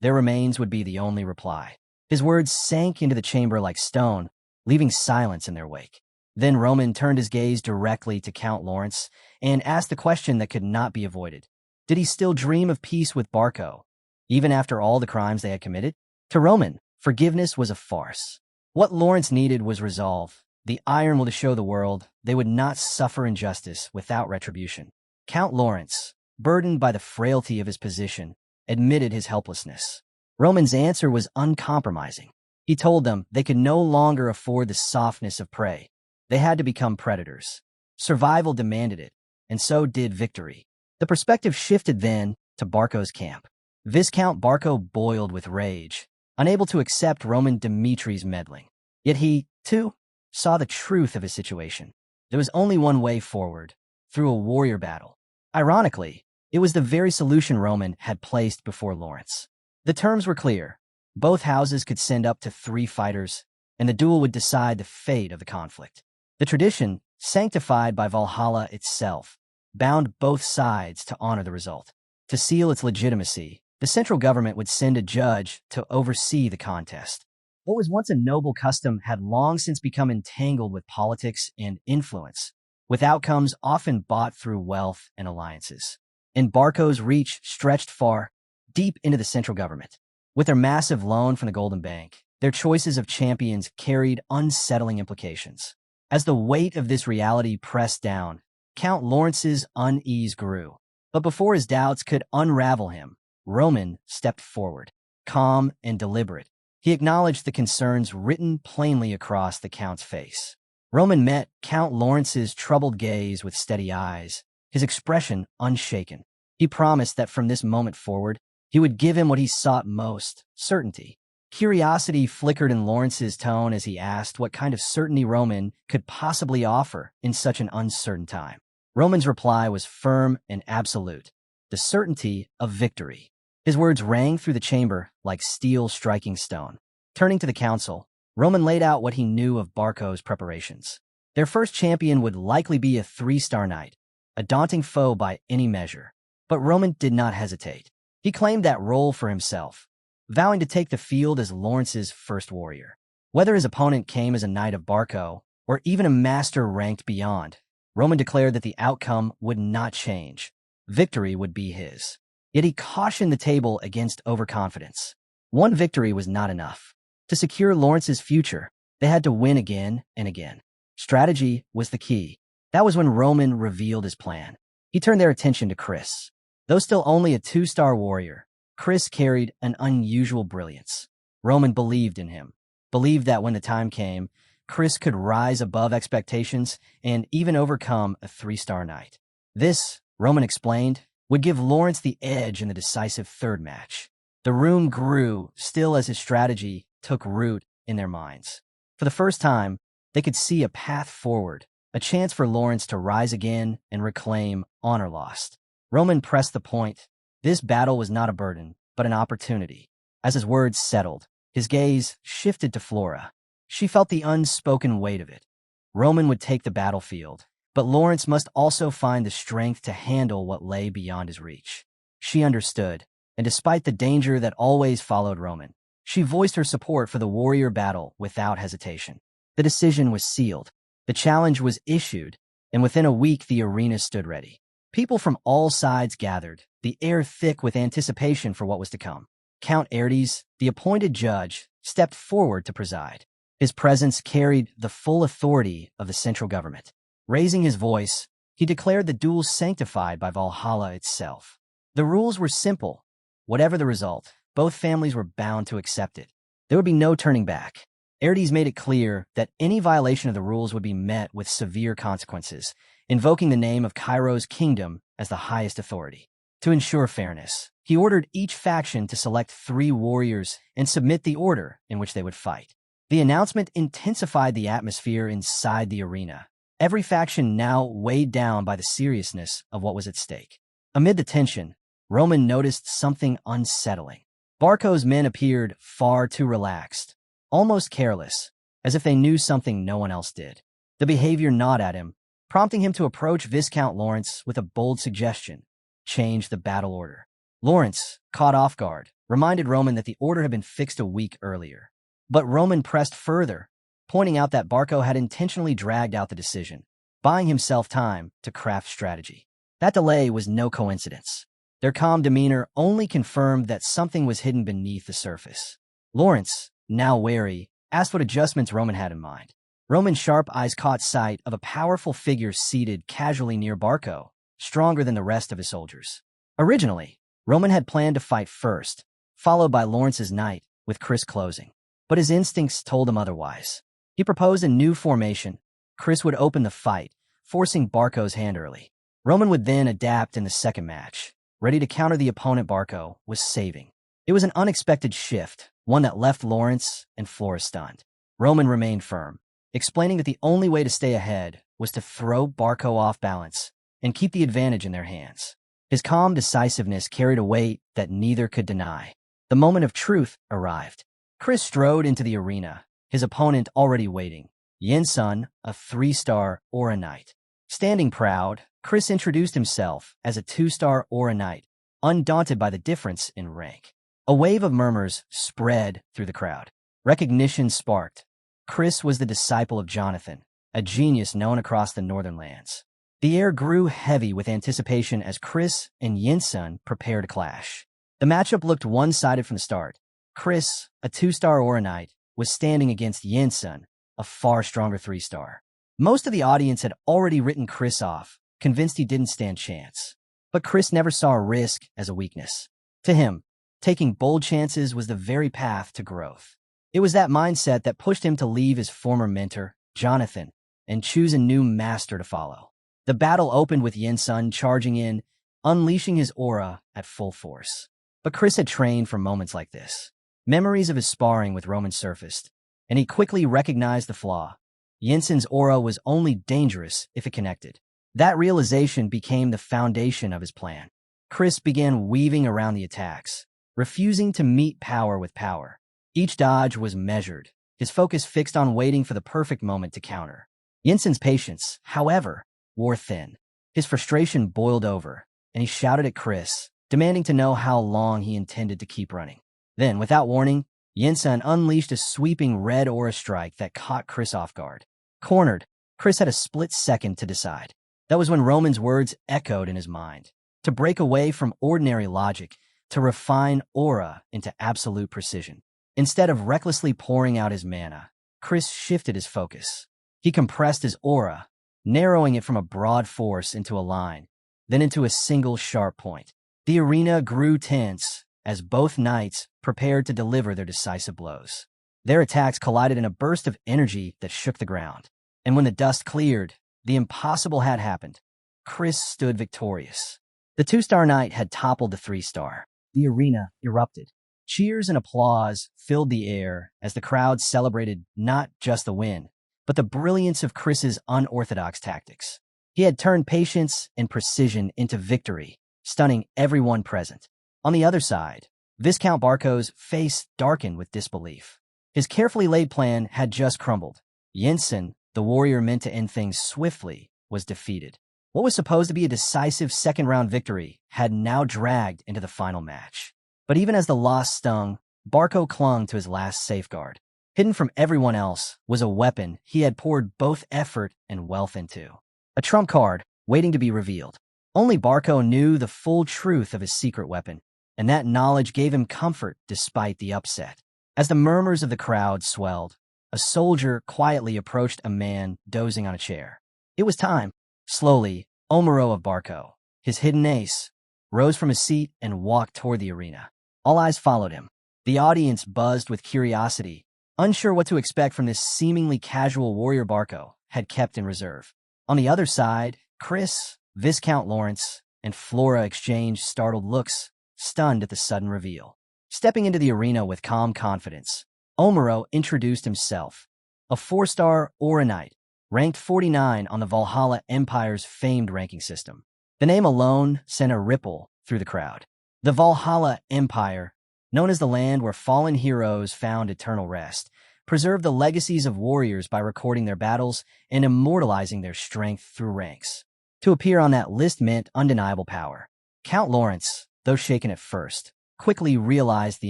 Their remains would be the only reply. His words sank into the chamber like stone, leaving silence in their wake. Then Roman turned his gaze directly to Count Lawrence and asked the question that could not be avoided. Did he still dream of peace with Barco, even after all the crimes they had committed? To Roman, forgiveness was a farce. What Lawrence needed was resolve, the iron will to show the world they would not suffer injustice without retribution. Count Lawrence, burdened by the frailty of his position, admitted his helplessness. Roman's answer was uncompromising. He told them they could no longer afford the softness of prey. They had to become predators. Survival demanded it, and so did victory. The perspective shifted then to Barco's camp. Viscount Barco boiled with rage, unable to accept Roman Dimitri's meddling. Yet he, too, saw the truth of his situation. There was only one way forward, through a warrior battle. Ironically, it was the very solution Roman had placed before Lawrence. The terms were clear. Both houses could send up to 3 fighters, and the duel would decide the fate of the conflict. The tradition, sanctified by Valhalla itself, bound both sides to honor the result. To seal its legitimacy, the central government would send a judge to oversee the contest. What was once a noble custom had long since become entangled with politics and influence, with outcomes often bought through wealth and alliances. And Barco's reach stretched far, deep into the central government. With their massive loan from the Golden Bank, their choices of champions carried unsettling implications. As the weight of this reality pressed down, Count Lawrence's unease grew. But before his doubts could unravel him, Roman stepped forward, calm and deliberate. He acknowledged the concerns written plainly across the Count's face. Roman met Count Lawrence's troubled gaze with steady eyes, his expression unshaken. He promised that from this moment forward, he would give him what he sought most, certainty. Curiosity flickered in Lawrence's tone as he asked what kind of certainty Roman could possibly offer in such an uncertain time. Roman's reply was firm and absolute, the certainty of victory. His words rang through the chamber like steel striking stone. Turning to the council, Roman laid out what he knew of Barco's preparations. Their first champion would likely be a 3-star knight, a daunting foe by any measure. But Roman did not hesitate. He claimed that role for himself, vowing to take the field as Lawrence's first warrior. Whether his opponent came as a knight of Barco, or even a master ranked beyond, Roman declared that the outcome would not change. Victory would be his. Yet he cautioned the table against overconfidence. One victory was not enough. To secure Lawrence's future, they had to win again and again. Strategy was the key. That was when Roman revealed his plan. He turned their attention to Chris. Though still only a 2-star warrior, Chris carried an unusual brilliance. Roman believed in him, believed that when the time came, Chris could rise above expectations and even overcome a 3-star knight. This, Roman explained, would give Lawrence the edge in the decisive third match. The room grew, still as his strategy took root in their minds. For the first time, they could see a path forward, a chance for Lawrence to rise again and reclaim honor lost. Roman pressed the point. This battle was not a burden, but an opportunity. As his words settled, his gaze shifted to Flora. She felt the unspoken weight of it. Roman would take the battlefield, but Lawrence must also find the strength to handle what lay beyond his reach. She understood, and despite the danger that always followed Roman, she voiced her support for the warrior battle without hesitation. The decision was sealed, the challenge was issued, and within a week the arena stood ready. People from all sides gathered, the air thick with anticipation for what was to come. Count Erdes, the appointed judge, stepped forward to preside. His presence carried the full authority of the central government. Raising his voice, he declared the duel sanctified by Valhalla itself. The rules were simple. Whatever the result, both families were bound to accept it. There would be no turning back. Erdes made it clear that any violation of the rules would be met with severe consequences, invoking the name of Cairo's kingdom as the highest authority. To ensure fairness, he ordered each faction to select 3 warriors and submit the order in which they would fight. The announcement intensified the atmosphere inside the arena. Every faction now weighed down by the seriousness of what was at stake. Amid the tension, Roman noticed something unsettling. Barco's men appeared far too relaxed, almost careless, as if they knew something no one else did. The behavior gnawed at him, prompting him to approach Viscount Lawrence with a bold suggestion: change the battle order. Lawrence, caught off guard, reminded Roman that the order had been fixed a week earlier. But Roman pressed further, pointing out that Barco had intentionally dragged out the decision, buying himself time to craft strategy. That delay was no coincidence. Their calm demeanor only confirmed that something was hidden beneath the surface. Lawrence, now wary, asked what adjustments Roman had in mind. Roman's sharp eyes caught sight of a powerful figure seated casually near Barco, stronger than the rest of his soldiers. Originally, Roman had planned to fight first, followed by Lawrence's knight, with Chris closing. But his instincts told him otherwise. He proposed a new formation. Chris would open the fight, forcing Barco's hand early. Roman would then adapt in the second match, ready to counter the opponent Barco was saving. It was an unexpected shift, one that left Lawrence and Flora stunned. Roman remained firm, explaining that the only way to stay ahead was to throw Barco off balance and keep the advantage in their hands. His calm decisiveness carried a weight that neither could deny. The moment of truth arrived. Chris strode into the arena, his opponent already waiting, Yin-sun, a 3-star Aura Knight. Standing proud, Chris introduced himself as a 2-star Aura Knight, undaunted by the difference in rank. A wave of murmurs spread through the crowd. Recognition sparked. Chris was the disciple of Jonathan, a genius known across the northern lands. The air grew heavy with anticipation as Chris and Yin-sun prepared to clash. The matchup looked one-sided from the start. Chris, a 2-star Aura Knight, was standing against Yin-sun, a far stronger 3-star. Most of the audience had already written Chris off, convinced he didn't stand chance. But Chris never saw risk as a weakness. To him, taking bold chances was the very path to growth. It was that mindset that pushed him to leave his former mentor, Jonathan, and choose a new master to follow. The battle opened with Yin-sun charging in, unleashing his aura at full force. But Chris had trained for moments like this. Memories of his sparring with Roman surfaced, and he quickly recognized the flaw. Yin-sun's aura was only dangerous if it connected. That realization became the foundation of his plan. Chris began weaving around the attacks, refusing to meet power with power. Each dodge was measured, his focus fixed on waiting for the perfect moment to counter. Yin-sun's patience, however, wore thin. His frustration boiled over, and he shouted at Chris, demanding to know how long he intended to keep running. Then, without warning, Yin-sun unleashed a sweeping red aura strike that caught Chris off guard. Cornered, Chris had a split second to decide. That was when Roman's words echoed in his mind. To break away from ordinary logic, to refine aura into absolute precision. Instead of recklessly pouring out his mana, Chris shifted his focus. He compressed his aura, narrowing it from a broad force into a line, then into a single sharp point. The arena grew tense as both knights prepared to deliver their decisive blows. Their attacks collided in a burst of energy that shook the ground. And when the dust cleared, the impossible had happened. Chris stood victorious. The 2-star knight had toppled the 3-star. The arena erupted. Cheers and applause filled the air as the crowd celebrated not just the win, but the brilliance of Chris's unorthodox tactics. He had turned patience and precision into victory, stunning everyone present. On the other side, Viscount Barco's face darkened with disbelief. His carefully laid plan had just crumbled. Yin-sun, the warrior meant to end things swiftly, was defeated. What was supposed to be a decisive second-round victory had now dragged into the final match. But even as the loss stung, Barco clung to his last safeguard. Hidden from everyone else was a weapon he had poured both effort and wealth into. A trump card, waiting to be revealed. Only Barco knew the full truth of his secret weapon. and that knowledge gave him comfort despite the upset. As the murmurs of the crowd swelled, a soldier quietly approached a man dozing on a chair. It was time. Slowly, Omuro of Barco, his hidden ace, rose from his seat and walked toward the arena. All eyes followed him. The audience buzzed with curiosity, unsure what to expect from this seemingly casual warrior Barco had kept in reserve. On the other side, Chris, Viscount Lawrence, and Flora exchanged startled looks, stunned at the sudden reveal. Stepping into the arena with calm confidence, Omuro introduced himself, a 4-star Aura Knight, ranked 49 on the Valhalla Empire's famed ranking system. The name alone sent a ripple through the crowd. The Valhalla Empire, known as the land where fallen heroes found eternal rest, preserved the legacies of warriors by recording their battles and immortalizing their strength through ranks. To appear on that list meant undeniable power. Count Lawrence, though shaken at first, quickly realized the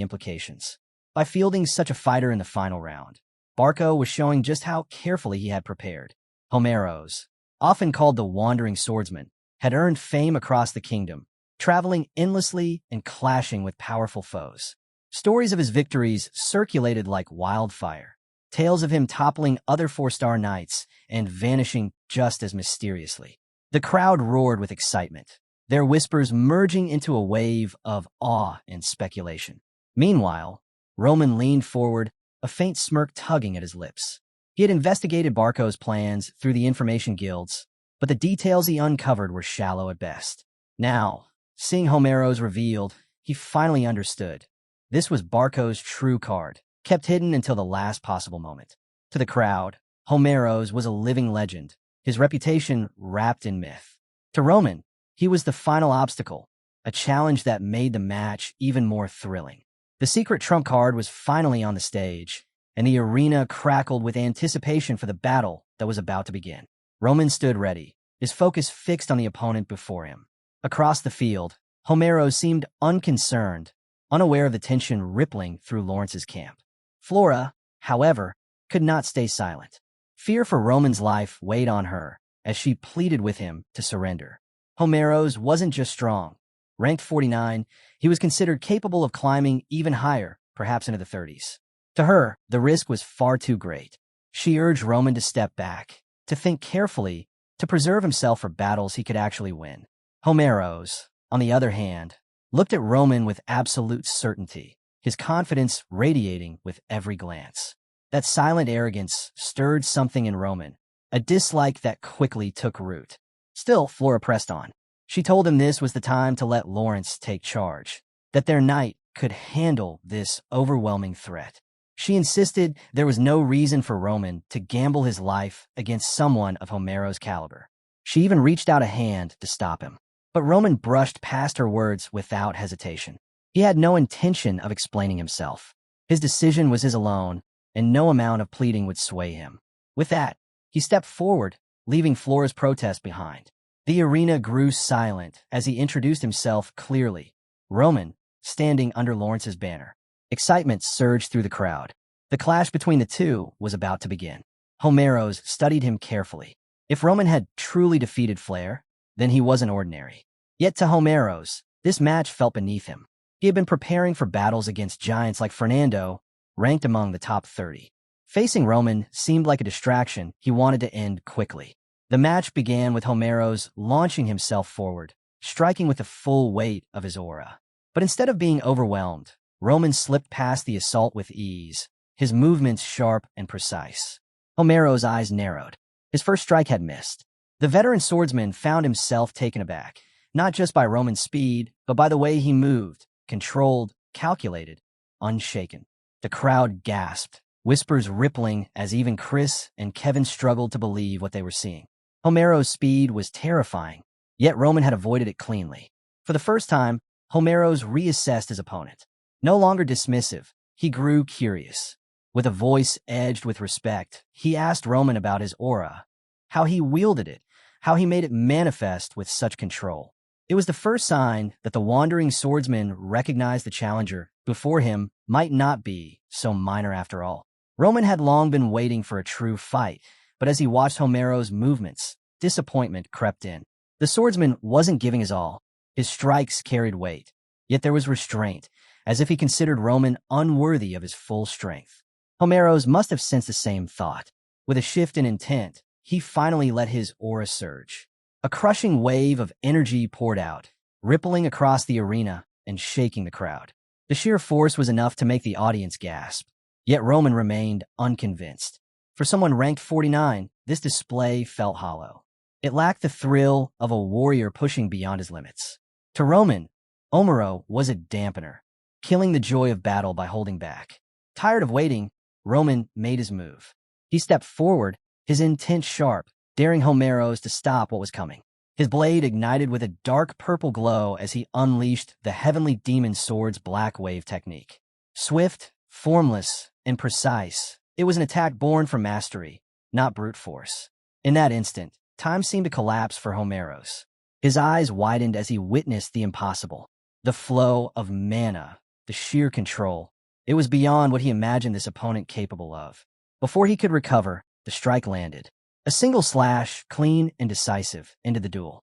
implications. By fielding such a fighter in the final round, Barco was showing just how carefully he had prepared. Homeros, often called the Wandering Swordsman, had earned fame across the kingdom, traveling endlessly and clashing with powerful foes. Stories of his victories circulated like wildfire, tales of him toppling other 4-star knights and vanishing just as mysteriously. The crowd roared with excitement, their whispers merging into a wave of awe and speculation. Meanwhile, Roman leaned forward, a faint smirk tugging at his lips. He had investigated Barco's plans through the information guilds, but the details he uncovered were shallow at best. Now, seeing Homeros revealed, he finally understood. This was Barco's true card, kept hidden until the last possible moment. To the crowd, Homeros was a living legend, his reputation wrapped in myth. To Roman, he was the final obstacle, a challenge that made the match even more thrilling. The secret trump card was finally on the stage, and the arena crackled with anticipation for the battle that was about to begin. Roman stood ready, his focus fixed on the opponent before him. Across the field, Homeros seemed unconcerned, unaware of the tension rippling through Lawrence's camp. Flora, however, could not stay silent. Fear for Roman's life weighed on her as she pleaded with him to surrender. Homeros wasn't just strong. Ranked 49, he was considered capable of climbing even higher, perhaps into the 30s. To her, the risk was far too great. She urged Roman to step back, to think carefully, to preserve himself for battles he could actually win. Homeros, on the other hand, looked at Roman with absolute certainty, his confidence radiating with every glance. That silent arrogance stirred something in Roman, a dislike that quickly took root. Still, Flora pressed on. She told him this was the time to let Lawrence take charge, that their knight could handle this overwhelming threat. She insisted there was no reason for Roman to gamble his life against someone of Homeros' caliber. She even reached out a hand to stop him. But Roman brushed past her words without hesitation. He had no intention of explaining himself. His decision was his alone, and no amount of pleading would sway him. With that, he stepped forward, leaving Flora's protest behind. The arena grew silent as he introduced himself clearly. Roman, standing under Lawrence's banner. Excitement surged through the crowd. The clash between the two was about to begin. Homeros studied him carefully. If Roman had truly defeated Flair, then he wasn't ordinary. Yet to Homeros, this match felt beneath him. He had been preparing for battles against giants like Fernando, ranked among the top 30. Facing Roman seemed like a distraction he wanted to end quickly. The match began with Homeros launching himself forward, striking with the full weight of his aura. But instead of being overwhelmed, Roman slipped past the assault with ease, his movements sharp and precise. Homeros' eyes narrowed. His first strike had missed. The veteran swordsman found himself taken aback, not just by Roman's speed, but by the way he moved, controlled, calculated, unshaken. The crowd gasped, whispers rippling as even Chris and Kevin struggled to believe what they were seeing. Homeros' speed was terrifying, yet Roman had avoided it cleanly. For the first time, Homeros reassessed his opponent. No longer dismissive, he grew curious. With a voice edged with respect, he asked Roman about his aura, how he wielded it, how he made it manifest with such control. It was the first sign that the wandering swordsman recognized the challenger before him might not be so minor after all. Roman had long been waiting for a true fight, but as he watched Homeros' movements, disappointment crept in. The swordsman wasn't giving his all. His strikes carried weight, Yet there was restraint, as if he considered Roman unworthy of his full strength. Homeros must have sensed the same thought. With a shift in intent, he finally let his aura surge. A crushing wave of energy poured out, rippling across the arena and shaking the crowd. The sheer force was enough to make the audience gasp. Yet Roman remained unconvinced. For someone ranked 49, this display felt hollow. It lacked the thrill of a warrior pushing beyond his limits. To Roman, Omuro was a dampener, killing the joy of battle by holding back. Tired of waiting, Roman made his move. He stepped forward, his intent sharp, daring Homeros to stop what was coming. His blade ignited with a dark purple glow as he unleashed the heavenly demon sword's black wave technique. Swift, formless, and precise, it was an attack born from mastery, not brute force. In that instant, time seemed to collapse for Homeros. His eyes widened as he witnessed the impossible. The flow of mana, the sheer control. It was beyond what he imagined this opponent capable of. Before he could recover, the strike landed. A single slash, clean and decisive, ended the duel.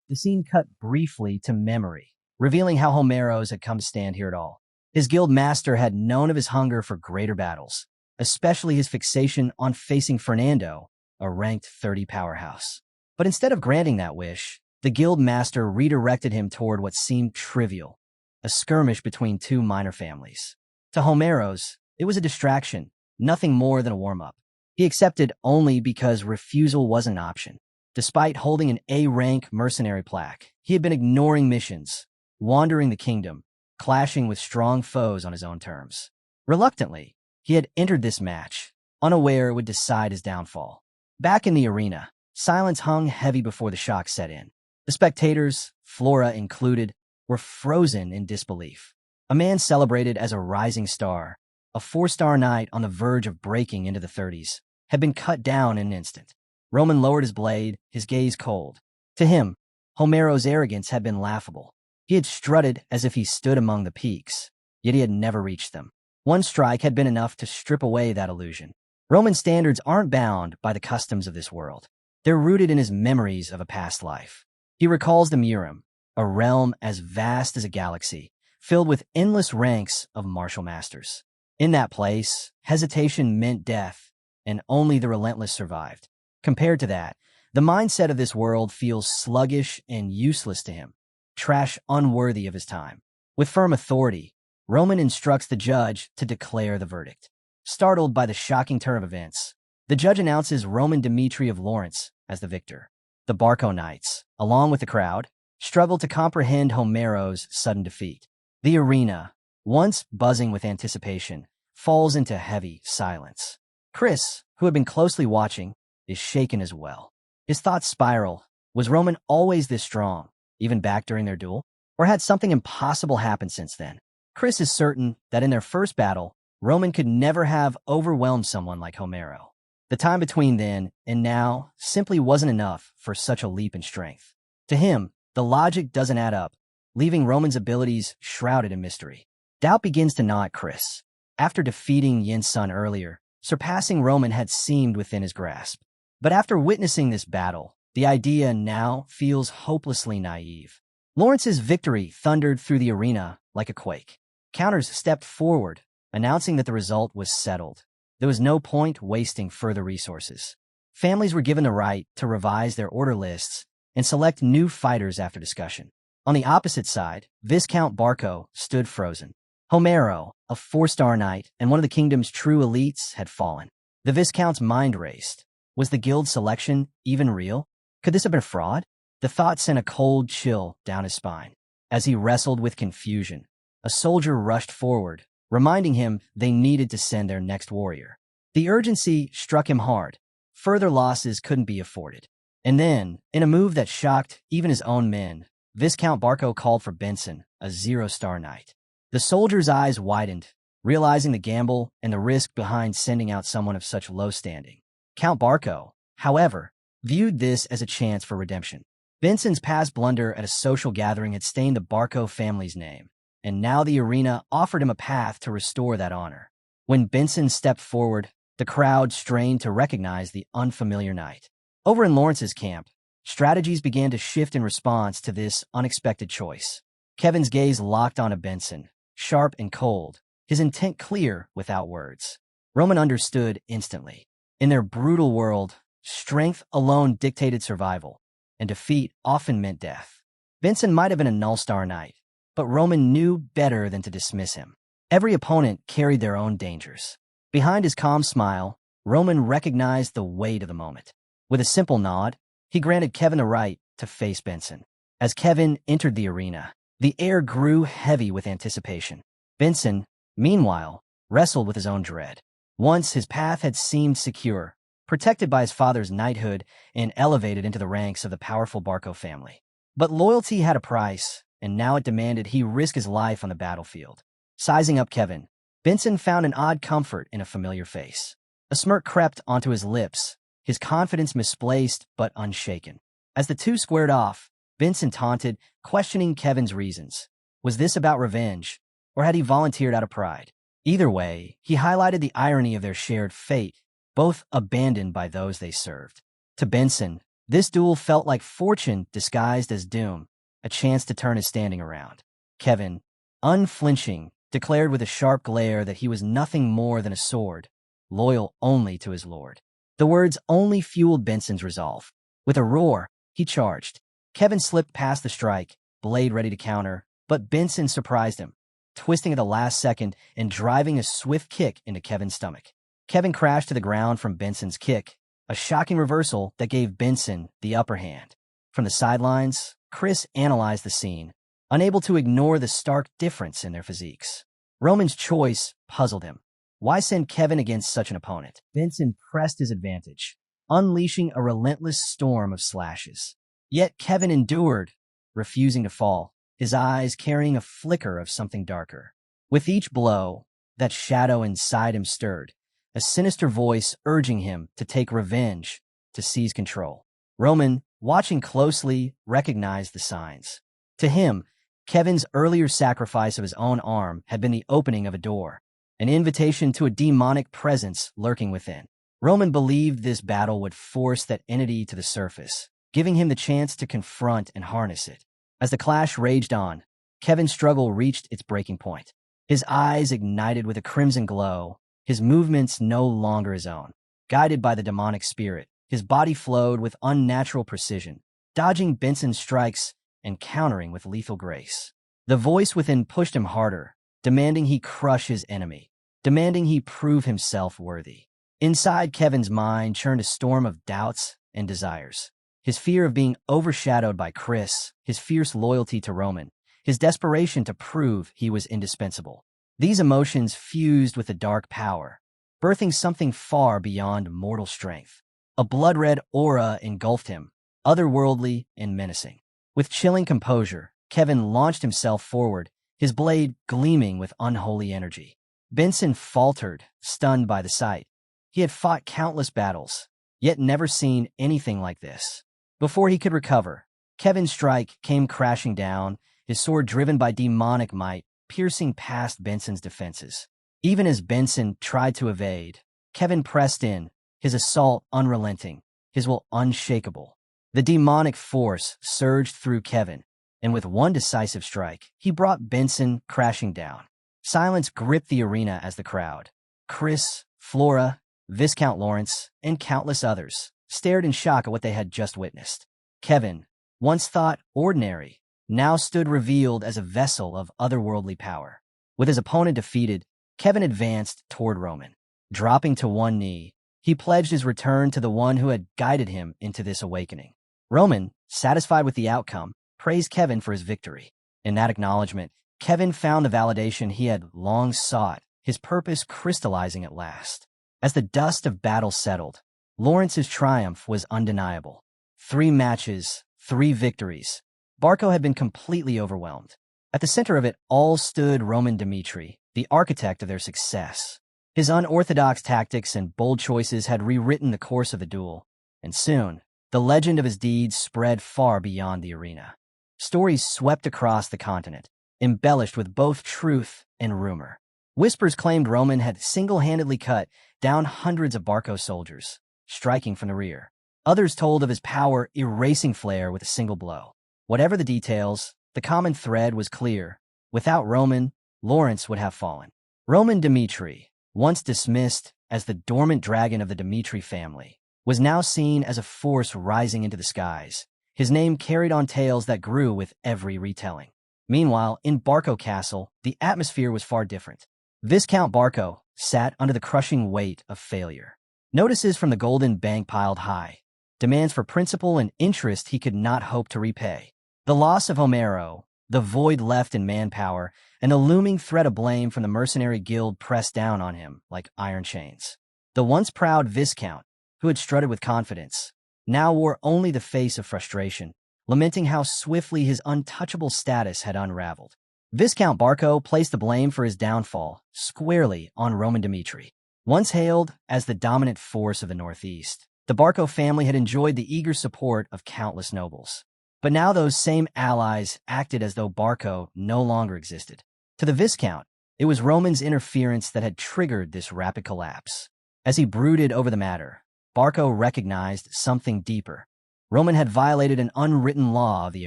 The scene cut briefly to memory, revealing how Homeros had come to stand here at all. His guild master had known of his hunger for greater battles, especially his fixation on facing Fernando, a ranked 30 powerhouse. But instead of granting that wish, the guild master redirected him toward what seemed trivial, a skirmish between two minor families. To Homeros, it was a distraction, nothing more than a warm-up. He accepted only because refusal wasn't an option. Despite holding an A-rank mercenary plaque, he had been ignoring missions, wandering the kingdom, clashing with strong foes on his own terms. Reluctantly, he had entered this match, unaware it would decide his downfall. Back in the arena, silence hung heavy before the shock set in. The spectators, Flora included, were frozen in disbelief. A man celebrated as a rising star, a 4-star knight on the verge of breaking into the 30s, had been cut down in an instant. Roman lowered his blade, his gaze cold. To him, Homeros' arrogance had been laughable. He had strutted as if he stood among the peaks, yet he had never reached them. One strike had been enough to strip away that illusion. Roman standards aren't bound by the customs of this world. They're rooted in his memories of a past life. He recalls the Murim, a realm as vast as a galaxy, filled with endless ranks of martial masters. In that place, hesitation meant death, and only the relentless survived. Compared to that, the mindset of this world feels sluggish and useless to him, trash unworthy of his time. With firm authority, Roman instructs the judge to declare the verdict. Startled by the shocking turn of events, the judge announces Roman Dmitri of Lawrence as the victor. The Barco Knights, along with the crowd, struggled to comprehend Homeros' sudden defeat. The arena, once buzzing with anticipation, falls into heavy silence. Chris, who had been closely watching, is shaken as well. His thoughts spiral. Was Roman always this strong, even back during their duel? Or had something impossible happened since then? Chris is certain that in their first battle, Roman could never have overwhelmed someone like Homero. The time between then and now simply wasn't enough for such a leap in strength. To him, the logic doesn't add up, leaving Roman's abilities shrouded in mystery. Doubt begins to gnaw at Chris. After defeating Yin Sun earlier, surpassing Roman had seemed within his grasp. But after witnessing this battle, the idea now feels hopelessly naive. Lawrence's victory thundered through the arena like a quake. Counters stepped forward, announcing that the result was settled. There was no point wasting further resources. Families were given the right to revise their order lists and select new fighters after discussion. On the opposite side, Viscount Barco stood frozen. Homero, a 4-star knight and one of the kingdom's true elites, had fallen. The Viscount's mind raced. Was the guild selection even real? Could this have been a fraud? The thought sent a cold chill down his spine. As he wrestled with confusion, a soldier rushed forward, reminding him they needed to send their next warrior. The urgency struck him hard. Further losses couldn't be afforded. And then, in a move that shocked even his own men, Viscount Barco called for Benson, a 0-star knight. The soldier's eyes widened, realizing the gamble and the risk behind sending out someone of such low standing. Count Barco, however, viewed this as a chance for redemption. Benson's past blunder at a social gathering had stained the Barco family's name, and now the arena offered him a path to restore that honor. When Benson stepped forward, the crowd strained to recognize the unfamiliar knight. Over in Lawrence's camp, strategies began to shift in response to this unexpected choice. Kevin's gaze locked onto Benson, sharp and cold, his intent clear without words. Roman understood instantly. In their brutal world, strength alone dictated survival, and defeat often meant death. Benson might have been a null-star knight, but Roman knew better than to dismiss him. Every opponent carried their own dangers. Behind his calm smile, Roman recognized the weight of the moment. With a simple nod, he granted Kevin the right to face Benson. As Kevin entered the arena, the air grew heavy with anticipation. Benson, meanwhile, wrestled with his own dread. Once his path had seemed secure, protected by his father's knighthood and elevated into the ranks of the powerful Barco family. But loyalty had a price, and now it demanded he risk his life on the battlefield. Sizing up Kevin, Benson found an odd comfort in a familiar face. A smirk crept onto his lips, his confidence misplaced but unshaken. As the two squared off, Benson taunted, questioning Kevin's reasons. Was this about revenge, or had he volunteered out of pride? Either way, he highlighted the irony of their shared fate, both abandoned by those they served. To Benson, this duel felt like fortune disguised as doom, a chance to turn his standing around. Kevin, unflinching, declared with a sharp glare that he was nothing more than a sword, loyal only to his lord. The words only fueled Benson's resolve. With a roar, he charged. Kevin slipped past the strike, blade ready to counter, but Benson surprised him, twisting at the last second and driving a swift kick into Kevin's stomach. Kevin crashed to the ground from Benson's kick, a shocking reversal that gave Benson the upper hand. From the sidelines, Chris analyzed the scene, unable to ignore the stark difference in their physiques. Roman's choice puzzled him. Why send Kevin against such an opponent? Benson pressed his advantage, unleashing a relentless storm of slashes. Yet Kevin endured, refusing to fall, his eyes carrying a flicker of something darker. With each blow, that shadow inside him stirred, a sinister voice urging him to take revenge, to seize control. Roman, watching closely, recognized the signs. To him, Kevin's earlier sacrifice of his own arm had been the opening of a door, an invitation to a demonic presence lurking within. Roman believed this battle would force that entity to the surface, giving him the chance to confront and harness it. As the clash raged on, Kevin's struggle reached its breaking point. His eyes ignited with a crimson glow, his movements no longer his own. Guided by the demonic spirit, his body flowed with unnatural precision, dodging Benson's strikes and countering with lethal grace. The voice within pushed him harder, demanding he crush his enemy, demanding he prove himself worthy. Inside Kevin's mind churned a storm of doubts and desires. His fear of being overshadowed by Chris, his fierce loyalty to Roman, his desperation to prove he was indispensable. These emotions fused with a dark power, birthing something far beyond mortal strength. A blood-red aura engulfed him, otherworldly and menacing. With chilling composure, Kevin launched himself forward, his blade gleaming with unholy energy. Benson faltered, stunned by the sight. He had fought countless battles, yet never seen anything like this. Before he could recover, Kevin's strike came crashing down, his sword driven by demonic might, piercing past Benson's defenses. Even as Benson tried to evade, Kevin pressed in, his assault unrelenting, his will unshakable. The demonic force surged through Kevin, and with one decisive strike, he brought Benson crashing down. Silence gripped the arena as the crowd, Chris, Flora, Viscount Lawrence, and countless others, stared in shock at what they had just witnessed. Kevin, once thought ordinary, now stood revealed as a vessel of otherworldly power. With his opponent defeated, Kevin advanced toward Roman. Dropping to one knee, he pledged his return to the one who had guided him into this awakening. Roman, satisfied with the outcome, praised Kevin for his victory. In that acknowledgement, Kevin found the validation he had long sought, his purpose crystallizing at last. As the dust of battle settled, Lawrence's triumph was undeniable. 3 matches, 3 victories. Barco had been completely overwhelmed. At the center of it all stood Roman Dmitri, the architect of their success. His unorthodox tactics and bold choices had rewritten the course of the duel, and soon, the legend of his deeds spread far beyond the arena. Stories swept across the continent, embellished with both truth and rumor. Whispers claimed Roman had single-handedly cut down hundreds of Barco soldiers, striking from the rear. Others told of his power erasing Flair with a single blow. Whatever the details, The common thread was clear. Without Roman, Lawrence would have fallen. Roman Dmitri, once dismissed as the dormant dragon of the Dmitri family, was now seen as a force rising into the skies. His name carried on tales that grew with every retelling. Meanwhile, in Barco Castle, the atmosphere was far different. Viscount Barco sat under the crushing weight of failure. Notices from the Golden Bank piled high. Demands for principal and interest he could not hope to repay. The loss of Homero, the void left in manpower, and the looming threat of blame from the mercenary guild pressed down on him like iron chains. The once proud Viscount, who had strutted with confidence, now wore only the face of frustration, lamenting how swiftly his untouchable status had unraveled. Viscount Barco placed the blame for his downfall squarely on Roman Dmitri. Once hailed as the dominant force of the Northeast, the Barco family had enjoyed the eager support of countless nobles. But now those same allies acted as though Barco no longer existed. To the Viscount, it was Roman's interference that had triggered this rapid collapse. As he brooded over the matter, Barco recognized something deeper. Roman had violated an unwritten law of the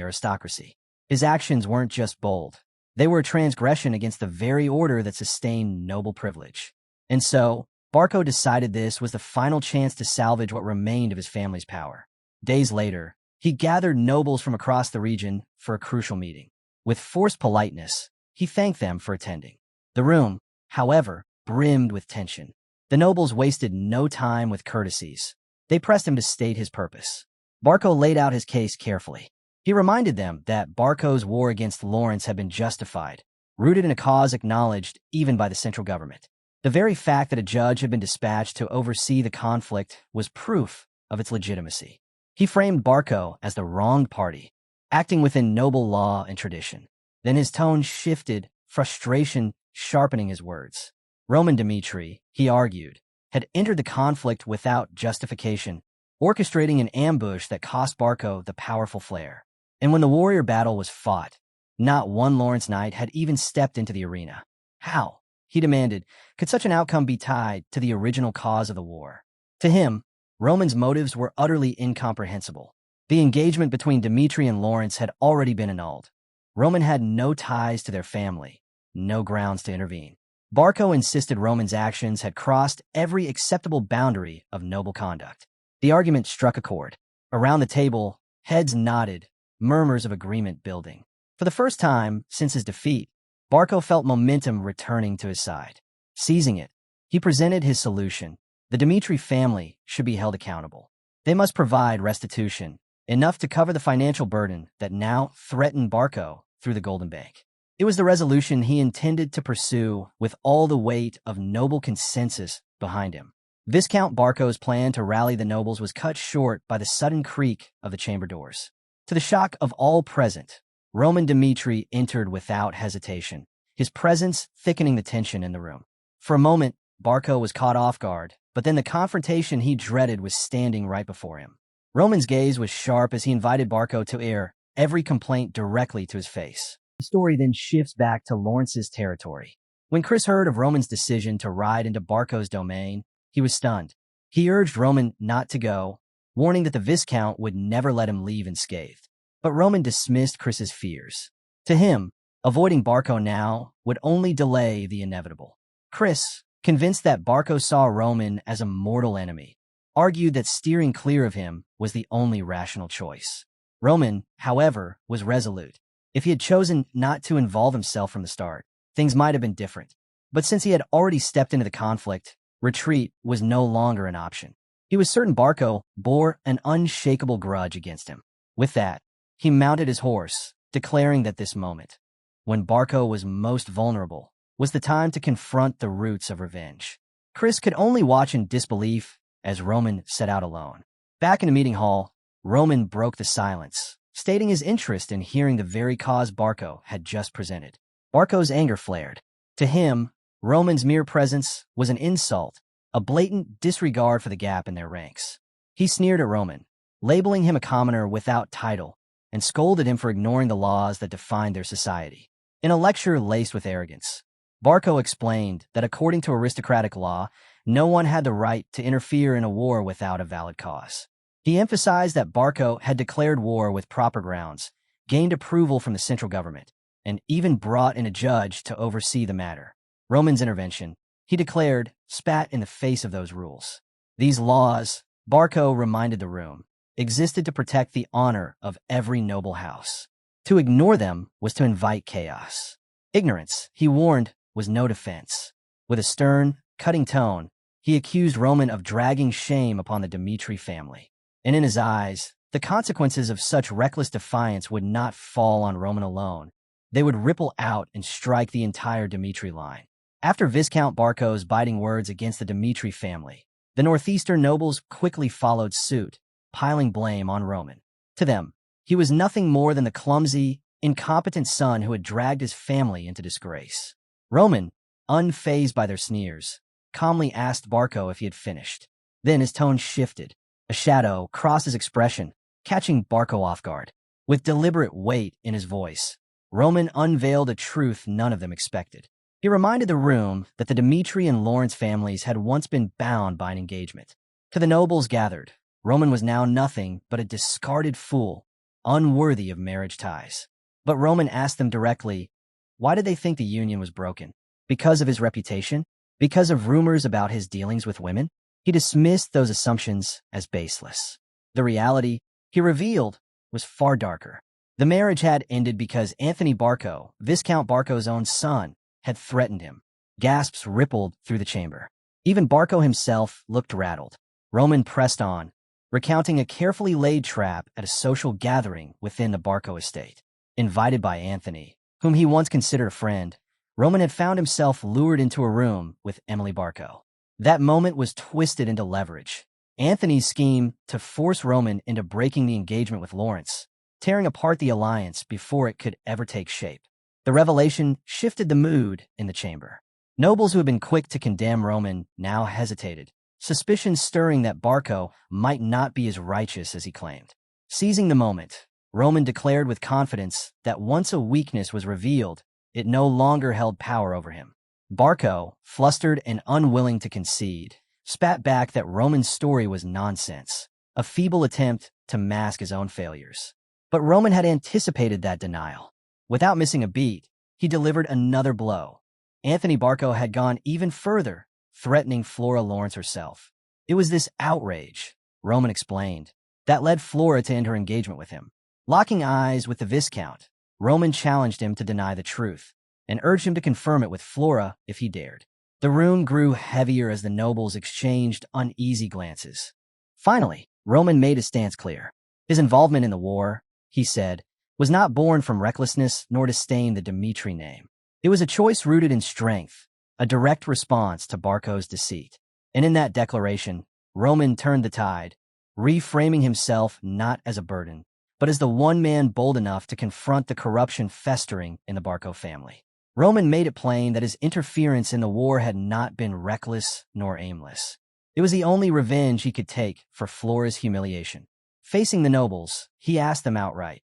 aristocracy. His actions weren't just bold. They were a transgression against the very order that sustained noble privilege. And so, Barco decided this was the final chance to salvage what remained of his family's power. Days later, he gathered nobles from across the region for a crucial meeting. With forced politeness, he thanked them for attending. The room, however, brimmed with tension. The nobles wasted no time with courtesies. They pressed him to state his purpose. Barco laid out his case carefully. He reminded them that Barco's war against Lawrence had been justified, rooted in a cause acknowledged even by the central government. The very fact that a judge had been dispatched to oversee the conflict was proof of its legitimacy. He framed Barco as the wronged party, acting within noble law and tradition. Then his tone shifted, frustration sharpening his words. Roman Dmitri, he argued, had entered the conflict without justification, orchestrating an ambush that cost Barco the powerful flair. And when the warrior battle was fought, not one Lawrence knight had even stepped into the arena. How, he demanded, could such an outcome be tied to the original cause of the war? To him, Roman's motives were utterly incomprehensible. The engagement between Dmitri and Lawrence had already been annulled. Roman had no ties to their family, no grounds to intervene. Barco insisted Roman's actions had crossed every acceptable boundary of noble conduct. The argument struck a chord. Around the table, heads nodded, murmurs of agreement building. For the first time since his defeat, Barco felt momentum returning to his side. Seizing it, he presented his solution. The Dmitri family should be held accountable. They must provide restitution, enough to cover the financial burden that now threatened Barco through the Golden Bank. It was the resolution he intended to pursue with all the weight of noble consensus behind him. Viscount Barco's plan to rally the nobles was cut short by the sudden creak of the chamber doors. To the shock of all present, Roman Dmitri entered without hesitation, his presence thickening the tension in the room. For a moment, Barco was caught off guard, but then the confrontation he dreaded was standing right before him. Roman's gaze was sharp as he invited Barco to air every complaint directly to his face. The story then shifts back to Lawrence's territory. When Chris heard of Roman's decision to ride into Barco's domain, he was stunned. He urged Roman not to go, warning that the Viscount would never let him leave unscathed. But Roman dismissed Chris's fears. To him, avoiding Barco now would only delay the inevitable. Chris, convinced that Barco saw Roman as a mortal enemy, argued that steering clear of him was the only rational choice. Roman, however, was resolute. If he had chosen not to involve himself from the start, things might have been different. But since he had already stepped into the conflict, retreat was no longer an option. He was certain Barco bore an unshakable grudge against him. With that, he mounted his horse, declaring that this moment, when Barco was most vulnerable, was the time to confront the roots of revenge. Chris could only watch in disbelief as Roman set out alone. Back in the meeting hall, Roman broke the silence, stating his interest in hearing the very cause Barco had just presented. Barco's anger flared. To him, Roman's mere presence was an insult, a blatant disregard for the gap in their ranks. He sneered at Roman, labeling him a commoner without title, and scolded him for ignoring the laws that defined their society. In a lecture laced with arrogance, Barco explained that according to aristocratic law, no one had the right to interfere in a war without a valid cause. He emphasized that Barco had declared war with proper grounds, gained approval from the central government, and even brought in a judge to oversee the matter. Roman's intervention, he declared, spat in the face of those rules. These laws, Barco reminded the room, existed to protect the honor of every noble house. To ignore them was to invite chaos. Ignorance, he warned, was no defense. With a stern, cutting tone, he accused Roman of dragging shame upon the Dmitri family. And in his eyes, the consequences of such reckless defiance would not fall on Roman alone. They would ripple out and strike the entire Dmitri line. After Viscount Barco's biting words against the Dmitri family, the northeastern nobles quickly followed suit, piling blame on Roman. To them, he was nothing more than the clumsy, incompetent son who had dragged his family into disgrace. Roman, unfazed by their sneers, calmly asked Barco if he had finished. Then his tone shifted. A shadow crossed his expression, catching Barco off guard. With deliberate weight in his voice, Roman unveiled a truth none of them expected. He reminded the room that the Dmitri and Lawrence families had once been bound by an engagement. To the nobles gathered, Roman was now nothing but a discarded fool, unworthy of marriage ties. But Roman asked them directly, why did they think the union was broken? Because of his reputation? Because of rumors about his dealings with women? He dismissed those assumptions as baseless. The reality, he revealed, was far darker. The marriage had ended because Anthony Barco, Viscount Barco's own son, had threatened him. Gasps rippled through the chamber. Even Barco himself looked rattled. Roman pressed on, recounting a carefully laid trap at a social gathering within the Barco estate. Invited by Anthony, whom he once considered a friend, Roman had found himself lured into a room with Emily Barco. That moment was twisted into leverage. Anthony's scheme to force Roman into breaking the engagement with Lawrence, tearing apart the alliance before it could ever take shape. The revelation shifted the mood in the chamber. Nobles who had been quick to condemn Roman now hesitated, suspicion stirring that Barco might not be as righteous as he claimed. Seizing the moment, Roman declared with confidence that once a weakness was revealed, it no longer held power over him. Barco, flustered and unwilling to concede, spat back that Roman's story was nonsense, a feeble attempt to mask his own failures. But Roman had anticipated that denial. Without missing a beat, he delivered another blow. Anthony Barco had gone even further, threatening Flora Lawrence herself. It was this outrage, Roman explained, that led Flora to end her engagement with him. Locking eyes with the Viscount, Roman challenged him to deny the truth, and urged him to confirm it with Flora if he dared. The room grew heavier as the nobles exchanged uneasy glances. Finally, Roman made his stance clear. His involvement in the war, he said, was not born from recklessness nor disdain the Dmitri name. It was a choice rooted in strength, a direct response to Barco's deceit. And in that declaration, Roman turned the tide, reframing himself not as a burden, but as the one man bold enough to confront the corruption festering in the Barco family. Roman made it plain that his interference in the war had not been reckless nor aimless. It was the only revenge he could take for Flora's humiliation. Facing the nobles, he asked them outright,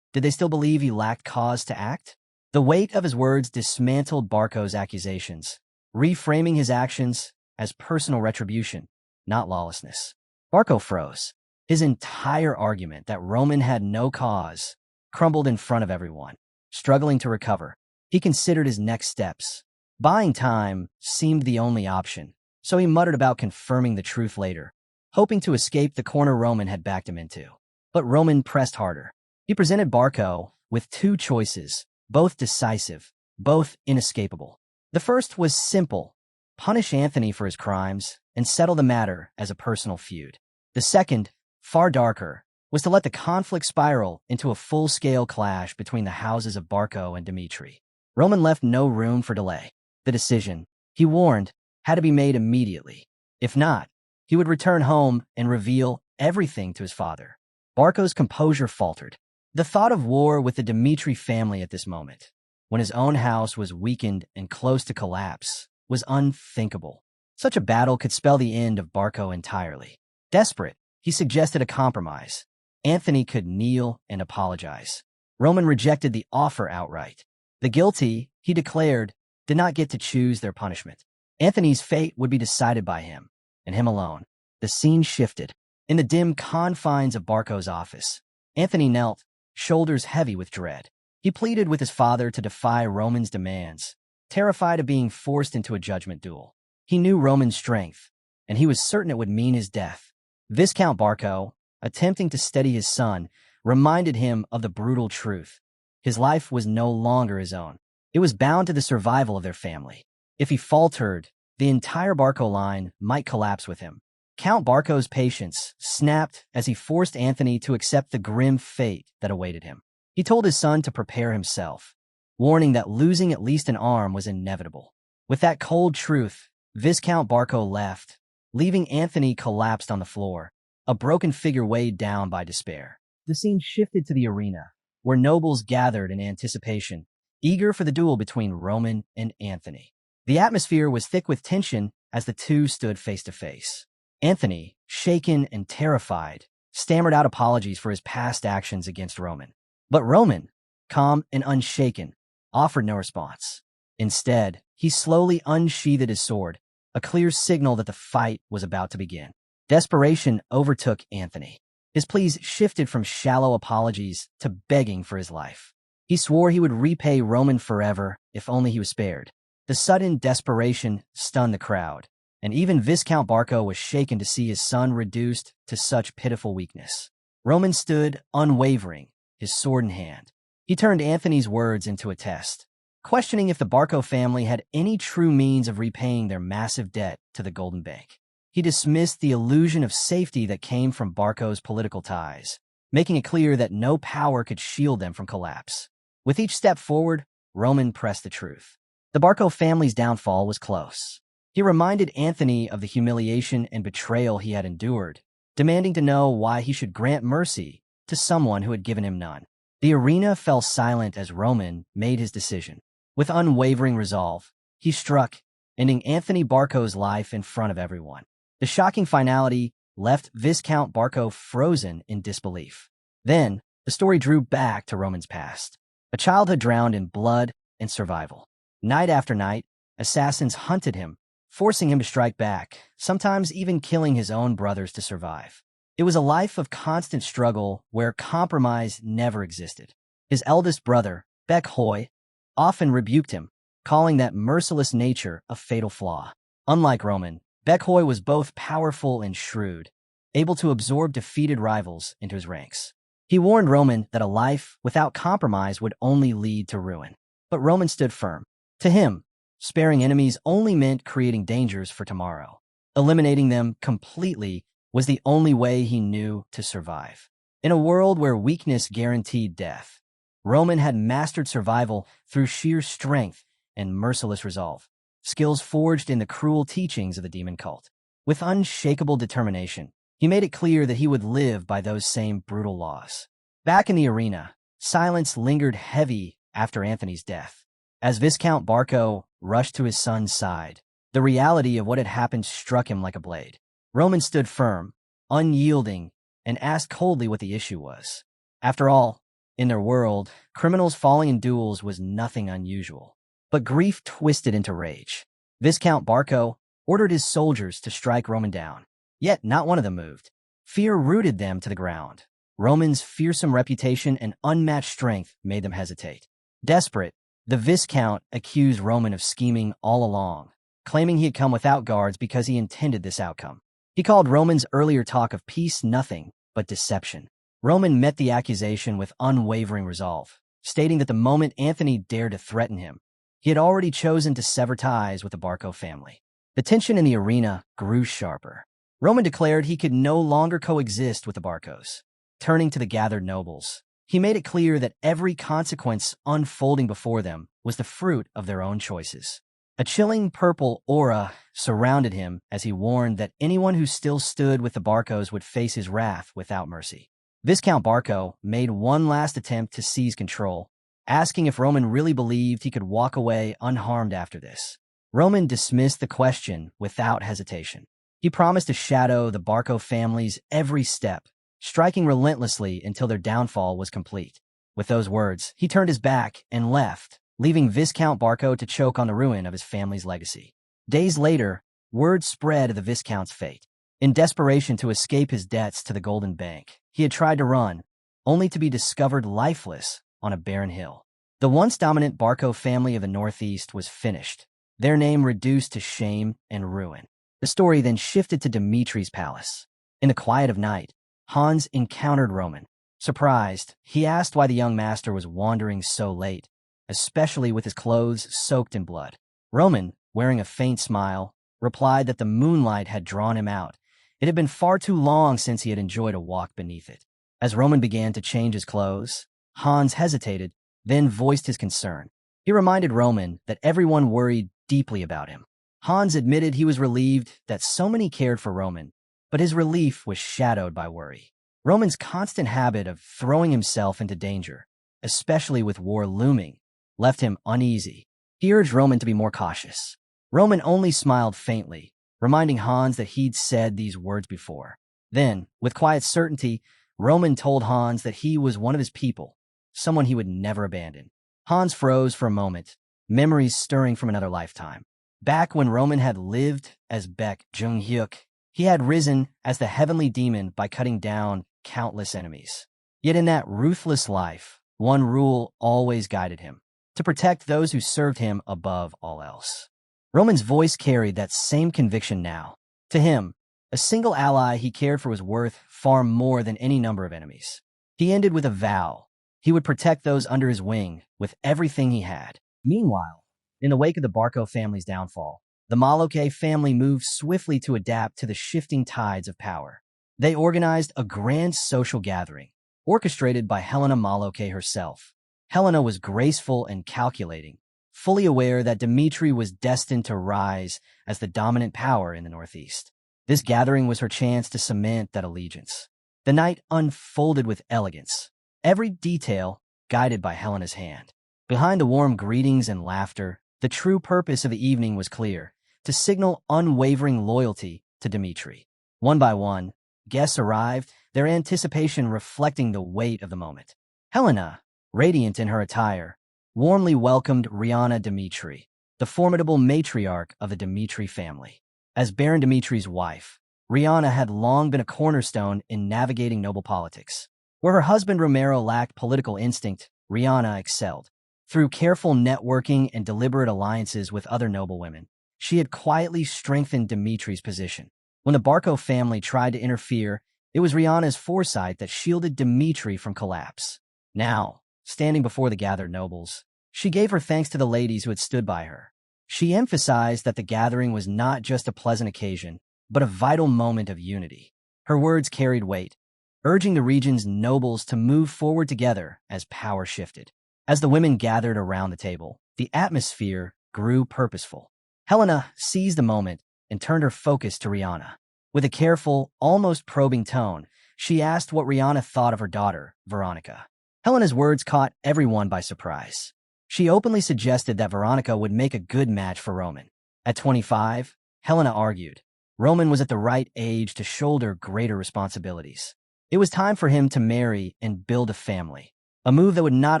did they still believe he lacked cause to act? The weight of his words dismantled Barco's accusations, reframing his actions as personal retribution, not lawlessness. Barco froze. His entire argument that Roman had no cause crumbled in front of everyone. Struggling to recover, he considered his next steps. Buying time seemed the only option, so he muttered about confirming the truth later, hoping to escape the corner Roman had backed him into. But Roman pressed harder. He presented Barco with two choices, both decisive, both inescapable. The first was simple: punish Anthony for his crimes and settle the matter as a personal feud. The second, far darker, was to let the conflict spiral into a full-scale clash between the houses of Barco and Dmitri. Roman left no room for delay. The decision, he warned, had to be made immediately. If not, he would return home and reveal everything to his father. Barco's composure faltered. The thought of war with the Dmitri family at this moment, when his own house was weakened and close to collapse, was unthinkable. Such a battle could spell the end of Barco entirely. Desperate, he suggested a compromise. Anthony could kneel and apologize. Roman rejected the offer outright. The guilty, he declared, did not get to choose their punishment. Anthony's fate would be decided by him, and him alone. The scene shifted. In the dim confines of Barco's office, Anthony knelt, shoulders heavy with dread. He pleaded with his father to defy Roman's demands, terrified of being forced into a judgment duel. He knew Roman's strength, and he was certain it would mean his death. Viscount Barco, attempting to steady his son, reminded him of the brutal truth. His life was no longer his own. It was bound to the survival of their family. If he faltered, the entire Barco line might collapse with him. Count Barco's patience snapped as he forced Anthony to accept the grim fate that awaited him. He told his son to prepare himself, warning that losing at least an arm was inevitable. With that cold truth, Viscount Barco left, leaving Anthony collapsed on the floor, a broken figure weighed down by despair. The scene shifted to the arena, where nobles gathered in anticipation, eager for the duel between Roman and Anthony. The atmosphere was thick with tension as the two stood face to face. Anthony, shaken and terrified, stammered out apologies for his past actions against Roman. But Roman, calm and unshaken, offered no response. Instead, he slowly unsheathed his sword, a clear signal that the fight was about to begin. Desperation overtook Anthony. His pleas shifted from shallow apologies to begging for his life. He swore he would repay Roman forever if only he was spared. The sudden desperation stunned the crowd, and even Viscount Barco was shaken to see his son reduced to such pitiful weakness. Roman stood unwavering, his sword in hand. He turned Anthony's words into a test, questioning if the Barco family had any true means of repaying their massive debt to the Golden Bank. He dismissed the illusion of safety that came from Barco's political ties, making it clear that no power could shield them from collapse. With each step forward, Roman pressed the truth. The Barco family's downfall was close. He reminded Anthony of the humiliation and betrayal he had endured, demanding to know why he should grant mercy to someone who had given him none. The arena fell silent as Roman made his decision. With unwavering resolve, he struck, ending Anthony Barco's life in front of everyone. The shocking finality left Viscount Barco frozen in disbelief. Then, the story drew back to Roman's past. A childhood drowned in blood and survival. Night after night, assassins hunted him, forcing him to strike back, sometimes even killing his own brothers to survive. It was a life of constant struggle where compromise never existed. His eldest brother, Baek Hoi, often rebuked him, calling that merciless nature a fatal flaw. Unlike Roman, Baek Hoi was both powerful and shrewd, able to absorb defeated rivals into his ranks. He warned Roman that a life without compromise would only lead to ruin. But Roman stood firm. To him, sparing enemies only meant creating dangers for tomorrow. Eliminating them completely was the only way he knew to survive. In a world where weakness guaranteed death, Roman had mastered survival through sheer strength and merciless resolve, skills forged in the cruel teachings of the demon cult. With unshakable determination, he made it clear that he would live by those same brutal laws. Back in the arena, silence lingered heavy after Anthony's death. As Viscount Barco rushed to his son's side, the reality of what had happened struck him like a blade. Roman stood firm, unyielding, and asked coldly what the issue was. After all, in their world, criminals falling in duels was nothing unusual. But grief twisted into rage. Viscount Barco ordered his soldiers to strike Roman down. Yet not one of them moved. Fear rooted them to the ground. Roman's fearsome reputation and unmatched strength made them hesitate. Desperate, the Viscount accused Roman of scheming all along, claiming he had come without guards because he intended this outcome. He called Roman's earlier talk of peace nothing but deception. Roman met the accusation with unwavering resolve, stating that the moment Anthony dared to threaten him, he had already chosen to sever ties with the Barco family. The tension in the arena grew sharper. Roman declared he could no longer coexist with the Barcos. Turning to the gathered nobles, he made it clear that every consequence unfolding before them was the fruit of their own choices. A chilling purple aura surrounded him as he warned that anyone who still stood with the Barcos would face his wrath without mercy. Viscount Barco made one last attempt to seize control, asking if Roman really believed he could walk away unharmed after this. Roman dismissed the question without hesitation. He promised to shadow the Barco family's every step, striking relentlessly until their downfall was complete. With those words, he turned his back and left, leaving Viscount Barco to choke on the ruin of his family's legacy. Days later, word spread of the Viscount's fate. In desperation to escape his debts to the Golden Bank, he had tried to run, only to be discovered lifeless on a barren hill. The once dominant Barco family of the Northeast was finished, their name reduced to shame and ruin. The story then shifted to Dimitri's palace. In the quiet of night, Hans encountered Roman. Surprised, he asked why the young master was wandering so late, especially with his clothes soaked in blood. Roman, wearing a faint smile, replied that the moonlight had drawn him out. It had been far too long since he had enjoyed a walk beneath it. As Roman began to change his clothes, Hans hesitated, then voiced his concern. He reminded Roman that everyone worried deeply about him. Hans admitted he was relieved that so many cared for Roman, but his relief was shadowed by worry. Roman's constant habit of throwing himself into danger, especially with war looming, left him uneasy. He urged Roman to be more cautious. Roman only smiled faintly, reminding Hans that he'd said these words before. Then, with quiet certainty, Roman told Hans that he was one of his people, someone he would never abandon. Hans froze for a moment, memories stirring from another lifetime. Back when Roman had lived as Baek Jung-hyuk, he had risen as the heavenly demon by cutting down countless enemies. Yet in that ruthless life, one rule always guided him: to protect those who served him above all else. Roman's voice carried that same conviction now. To him, a single ally he cared for was worth far more than any number of enemies. He ended with a vow: he would protect those under his wing with everything he had. Meanwhile, in the wake of the Barco family's downfall, the Maloke family moved swiftly to adapt to the shifting tides of power. They organized a grand social gathering, orchestrated by Helena Maloke herself. Helena was graceful and calculating, fully aware that Dimitri was destined to rise as the dominant power in the Northeast. This gathering was her chance to cement that allegiance. The night unfolded with elegance, every detail guided by Helena's hand. Behind the warm greetings and laughter, the true purpose of the evening was clear: to signal unwavering loyalty to Dimitri. One by one, guests arrived, their anticipation reflecting the weight of the moment. Helena, radiant in her attire, warmly welcomed Rihanna Dimitri, the formidable matriarch of the Dimitri family. As Baron Dimitri's wife, Rihanna had long been a cornerstone in navigating noble politics. Where her husband Romero lacked political instinct, Rihanna excelled. Through careful networking and deliberate alliances with other noblewomen, she had quietly strengthened Dimitri's position. When the Barco family tried to interfere, it was Rihanna's foresight that shielded Dimitri from collapse. Now, standing before the gathered nobles, she gave her thanks to the ladies who had stood by her. She emphasized that the gathering was not just a pleasant occasion, but a vital moment of unity. Her words carried weight, urging the region's nobles to move forward together as power shifted. As the women gathered around the table, the atmosphere grew purposeful. Helena seized the moment and turned her focus to Rihanna. With a careful, almost probing tone, she asked what Rihanna thought of her daughter, Veronica. Helena's words caught everyone by surprise. She openly suggested that Veronica would make a good match for Roman. At 25, Helena argued, Roman was at the right age to shoulder greater responsibilities. It was time for him to marry and build a family. A move that would not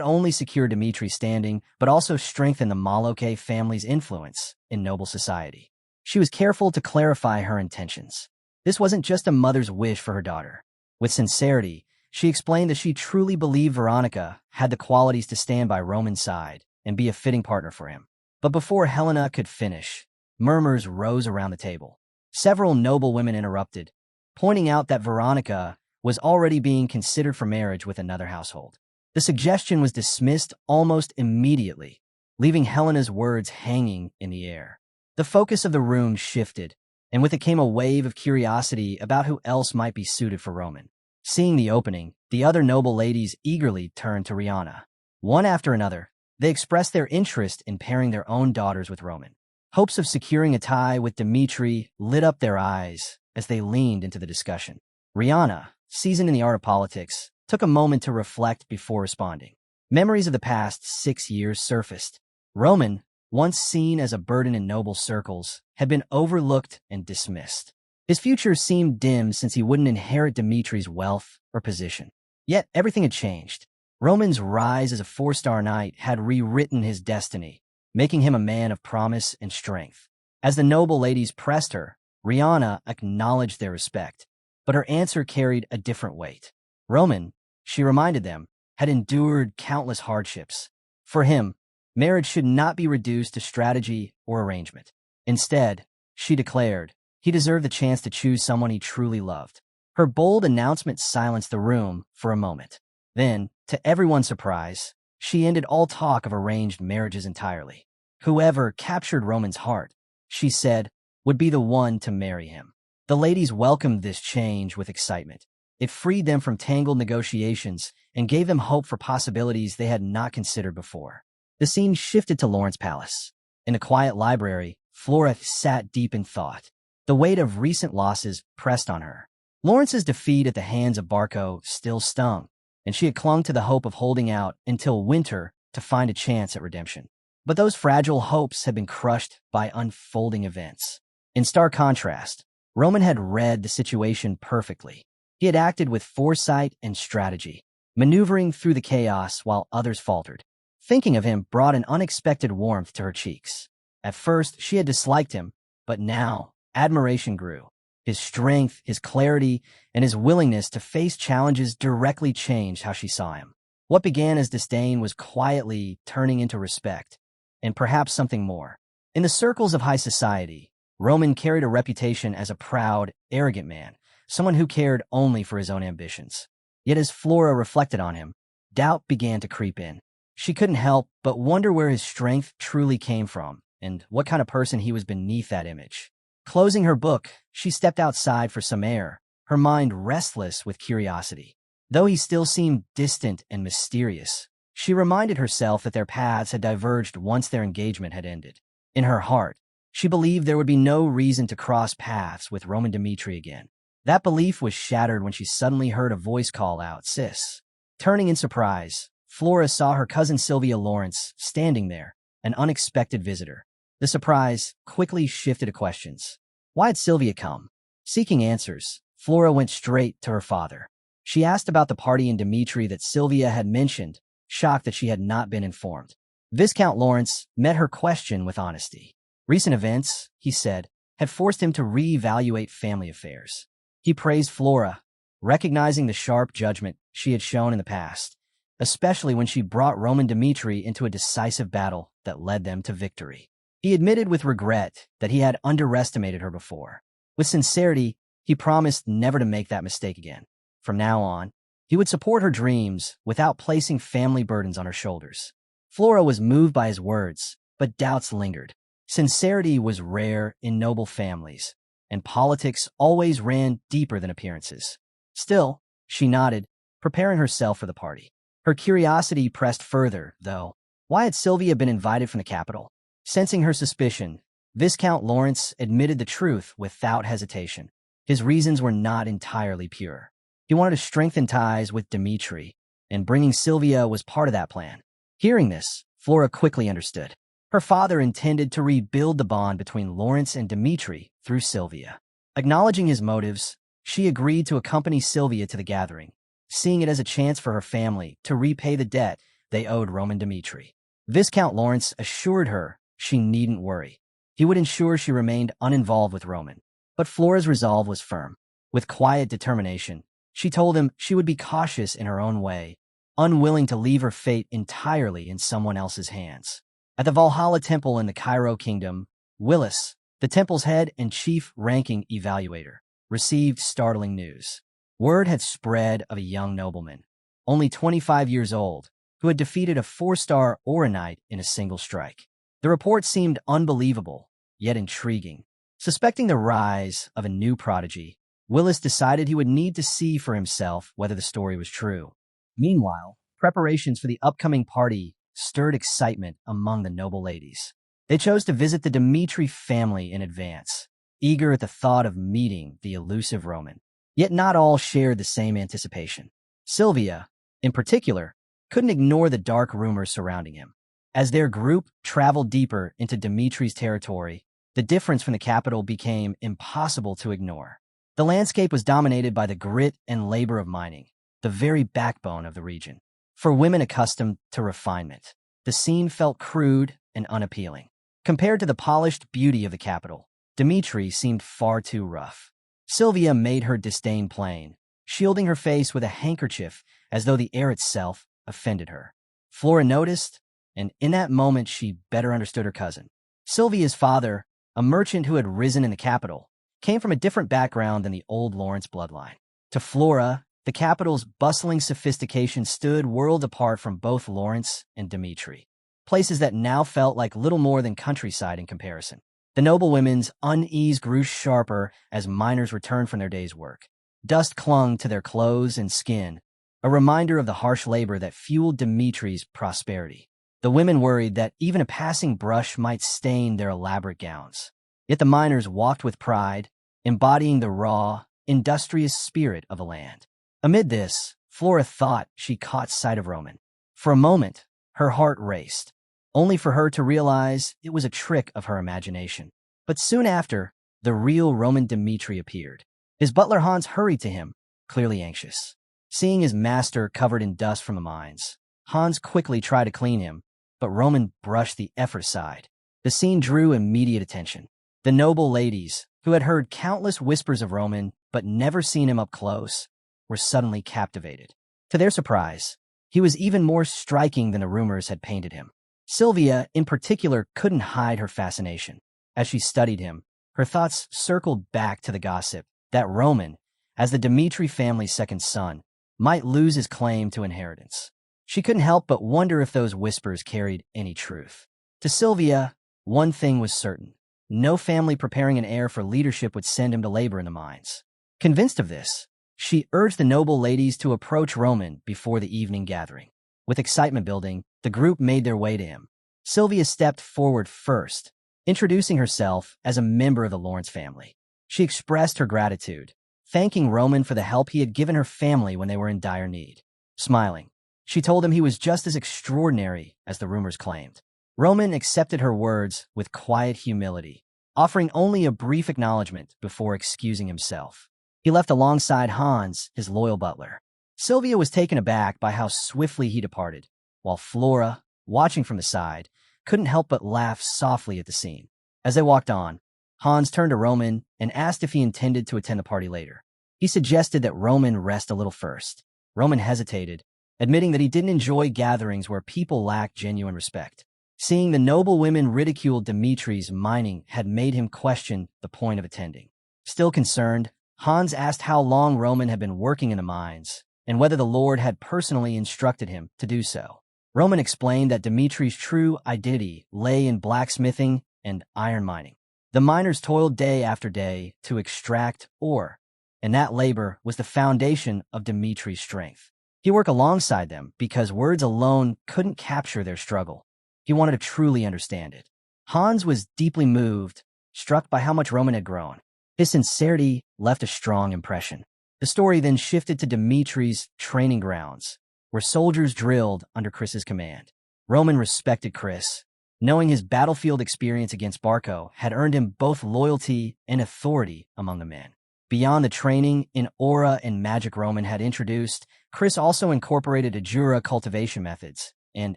only secure Dimitri's standing, but also strengthen the Maloke family's influence in noble society. She was careful to clarify her intentions. This wasn't just a mother's wish for her daughter. With sincerity, she explained that she truly believed Veronica had the qualities to stand by Roman's side and be a fitting partner for him. But before Helena could finish, murmurs rose around the table. Several noble women interrupted, pointing out that Veronica was already being considered for marriage with another household. The suggestion was dismissed almost immediately, leaving Helena's words hanging in the air. The focus of the room shifted, and with it came a wave of curiosity about who else might be suited for Roman. Seeing the opening, the other noble ladies eagerly turned to Rihanna. One after another, they expressed their interest in pairing their own daughters with Roman. Hopes of securing a tie with Dimitri lit up their eyes as they leaned into the discussion. Rihanna, seasoned in the art of politics, took a moment to reflect before responding. Memories of the past 6 years surfaced. Roman, once seen as a burden in noble circles, had been overlooked and dismissed. His future seemed dim since he wouldn't inherit Dimitri's wealth or position. Yet everything had changed. Roman's rise as a 4-star knight had rewritten his destiny, making him a man of promise and strength. As the noble ladies pressed her, Rihanna acknowledged their respect, but her answer carried a different weight. Roman, she reminded them, had endured countless hardships. For him, marriage should not be reduced to strategy or arrangement. Instead, she declared, he deserved the chance to choose someone he truly loved. Her bold announcement silenced the room for a moment. Then, to everyone's surprise, she ended all talk of arranged marriages entirely. Whoever captured Roman's heart, she said, would be the one to marry him. The ladies welcomed this change with excitement. It freed them from tangled negotiations and gave them hope for possibilities they had not considered before. The scene shifted to Lawrence Palace. In a quiet library, Flora sat deep in thought. The weight of recent losses pressed on her. Lawrence's defeat at the hands of Barco still stung, and she had clung to the hope of holding out until winter to find a chance at redemption. But those fragile hopes had been crushed by unfolding events. In stark contrast, Roman had read the situation perfectly. He had acted with foresight and strategy, maneuvering through the chaos while others faltered. Thinking of him brought an unexpected warmth to her cheeks. At first, she had disliked him, but now, admiration grew. His strength, his clarity, and his willingness to face challenges directly changed how she saw him. What began as disdain was quietly turning into respect, and perhaps something more. In the circles of high society, Roman carried a reputation as a proud, arrogant man, someone who cared only for his own ambitions. Yet as Flora reflected on him, doubt began to creep in. She couldn't help but wonder where his strength truly came from, and what kind of person he was beneath that image. Closing her book, she stepped outside for some air, her mind restless with curiosity. Though he still seemed distant and mysterious, she reminded herself that their paths had diverged once their engagement had ended. In her heart, she believed there would be no reason to cross paths with Roman Dmitri again. That belief was shattered when she suddenly heard a voice call out, "Sis." Turning in surprise, Flora saw her cousin Sylvia Lawrence standing there, an unexpected visitor. The surprise quickly shifted to questions. Why had Sylvia come? Seeking answers, Flora went straight to her father. She asked about the party in Dmitri that Sylvia had mentioned, shocked that she had not been informed. Viscount Lawrence met her question with honesty. Recent events, he said, had forced him to reevaluate family affairs. He praised Flora, recognizing the sharp judgment she had shown in the past, especially when she brought Roman Dmitri into a decisive battle that led them to victory. He admitted with regret that he had underestimated her before. With sincerity, he promised never to make that mistake again. From now on, he would support her dreams without placing family burdens on her shoulders. Flora was moved by his words, but doubts lingered. Sincerity was rare in noble families, and politics always ran deeper than appearances. Still, she nodded, preparing herself for the party. Her curiosity pressed further, though. Why had Sylvia been invited from the capital? Sensing her suspicion, Viscount Lawrence admitted the truth without hesitation. His reasons were not entirely pure. He wanted to strengthen ties with Dmitri, and bringing Sylvia was part of that plan. Hearing this, Flora quickly understood. Her father intended to rebuild the bond between Lawrence and Dmitri through Sylvia. Acknowledging his motives, she agreed to accompany Sylvia to the gathering, seeing it as a chance for her family to repay the debt they owed Roman Dmitri. Viscount Lawrence assured her she needn't worry. He would ensure she remained uninvolved with Roman. But Flora's resolve was firm. With quiet determination, she told him she would be cautious in her own way, unwilling to leave her fate entirely in someone else's hands. At the Valhalla Temple in the Cairo Kingdom, Willis, the temple's head and chief-ranking evaluator, received startling news. Word had spread of a young nobleman, only 25 years old, who had defeated a 4-star Oronite in a single strike. The report seemed unbelievable, yet intriguing. Suspecting the rise of a new prodigy, Willis decided he would need to see for himself whether the story was true. Meanwhile, preparations for the upcoming party stirred excitement among the noble ladies. They chose to visit the Dmitri family in advance, eager at the thought of meeting the elusive Roman. Yet not all shared the same anticipation. Sylvia, in particular, couldn't ignore the dark rumors surrounding him. As their group traveled deeper into Dmitri's territory, the difference from the capital became impossible to ignore. The landscape was dominated by the grit and labor of mining, the very backbone of the region. For women accustomed to refinement, the scene felt crude and unappealing. Compared to the polished beauty of the capital, Dmitri seemed far too rough. Sylvia made her disdain plain, shielding her face with a handkerchief as though the air itself offended her. Flora noticed, and in that moment she better understood her cousin. Sylvia's father, a merchant who had risen in the capital, came from a different background than the old Lawrence bloodline. To Flora, the capital's bustling sophistication stood worlds apart from both Lawrence and Dmitri, places that now felt like little more than countryside in comparison. The noblewomen's unease grew sharper as miners returned from their day's work. Dust clung to their clothes and skin, a reminder of the harsh labor that fueled Dimitri's prosperity. The women worried that even a passing brush might stain their elaborate gowns. Yet the miners walked with pride, embodying the raw, industrious spirit of the land. Amid this, Flora thought she caught sight of Roman. For a moment, her heart raced, only for her to realize it was a trick of her imagination. But soon after, the real Roman Dmitri appeared. His butler Hans hurried to him, clearly anxious. Seeing his master covered in dust from the mines, Hans quickly tried to clean him, but Roman brushed the effort aside. The scene drew immediate attention. The noble ladies, who had heard countless whispers of Roman but never seen him up close, were suddenly captivated. To their surprise, he was even more striking than the rumors had painted him. Sylvia, in particular, couldn't hide her fascination. As she studied him, her thoughts circled back to the gossip that Roman, as the Dmitri family's second son, might lose his claim to inheritance. She couldn't help but wonder if those whispers carried any truth. To Sylvia, one thing was certain. No family preparing an heir for leadership would send him to labor in the mines. Convinced of this, she urged the noble ladies to approach Roman before the evening gathering. With excitement building, the group made their way to him. Sylvia stepped forward first, introducing herself as a member of the Lawrence family. She expressed her gratitude, thanking Roman for the help he had given her family when they were in dire need. Smiling, she told him he was just as extraordinary as the rumors claimed. Roman accepted her words with quiet humility, offering only a brief acknowledgement before excusing himself. He left alongside Hans, his loyal butler. Sylvia was taken aback by how swiftly he departed, while Flora, watching from the side, couldn't help but laugh softly at the scene. As they walked on, Hans turned to Roman and asked if he intended to attend the party later. He suggested that Roman rest a little first. Roman hesitated, admitting that he didn't enjoy gatherings where people lacked genuine respect. Seeing the noble women ridicule Dimitri's mining had made him question the point of attending. Still concerned, Hans asked how long Roman had been working in the mines, and whether the Lord had personally instructed him to do so. Roman explained that Dimitri's true identity lay in blacksmithing and iron mining. The miners toiled day after day to extract ore, and that labor was the foundation of Dimitri's strength. He worked alongside them because words alone couldn't capture their struggle. He wanted to truly understand it. Hans was deeply moved, struck by how much Roman had grown. His sincerity left a strong impression. The story then shifted to Dimitri's training grounds, where soldiers drilled under Chris's command. Roman respected Chris, knowing his battlefield experience against Barco had earned him both loyalty and authority among the men. Beyond the training in aura and magic Roman had introduced, Chris also incorporated Ajura cultivation methods and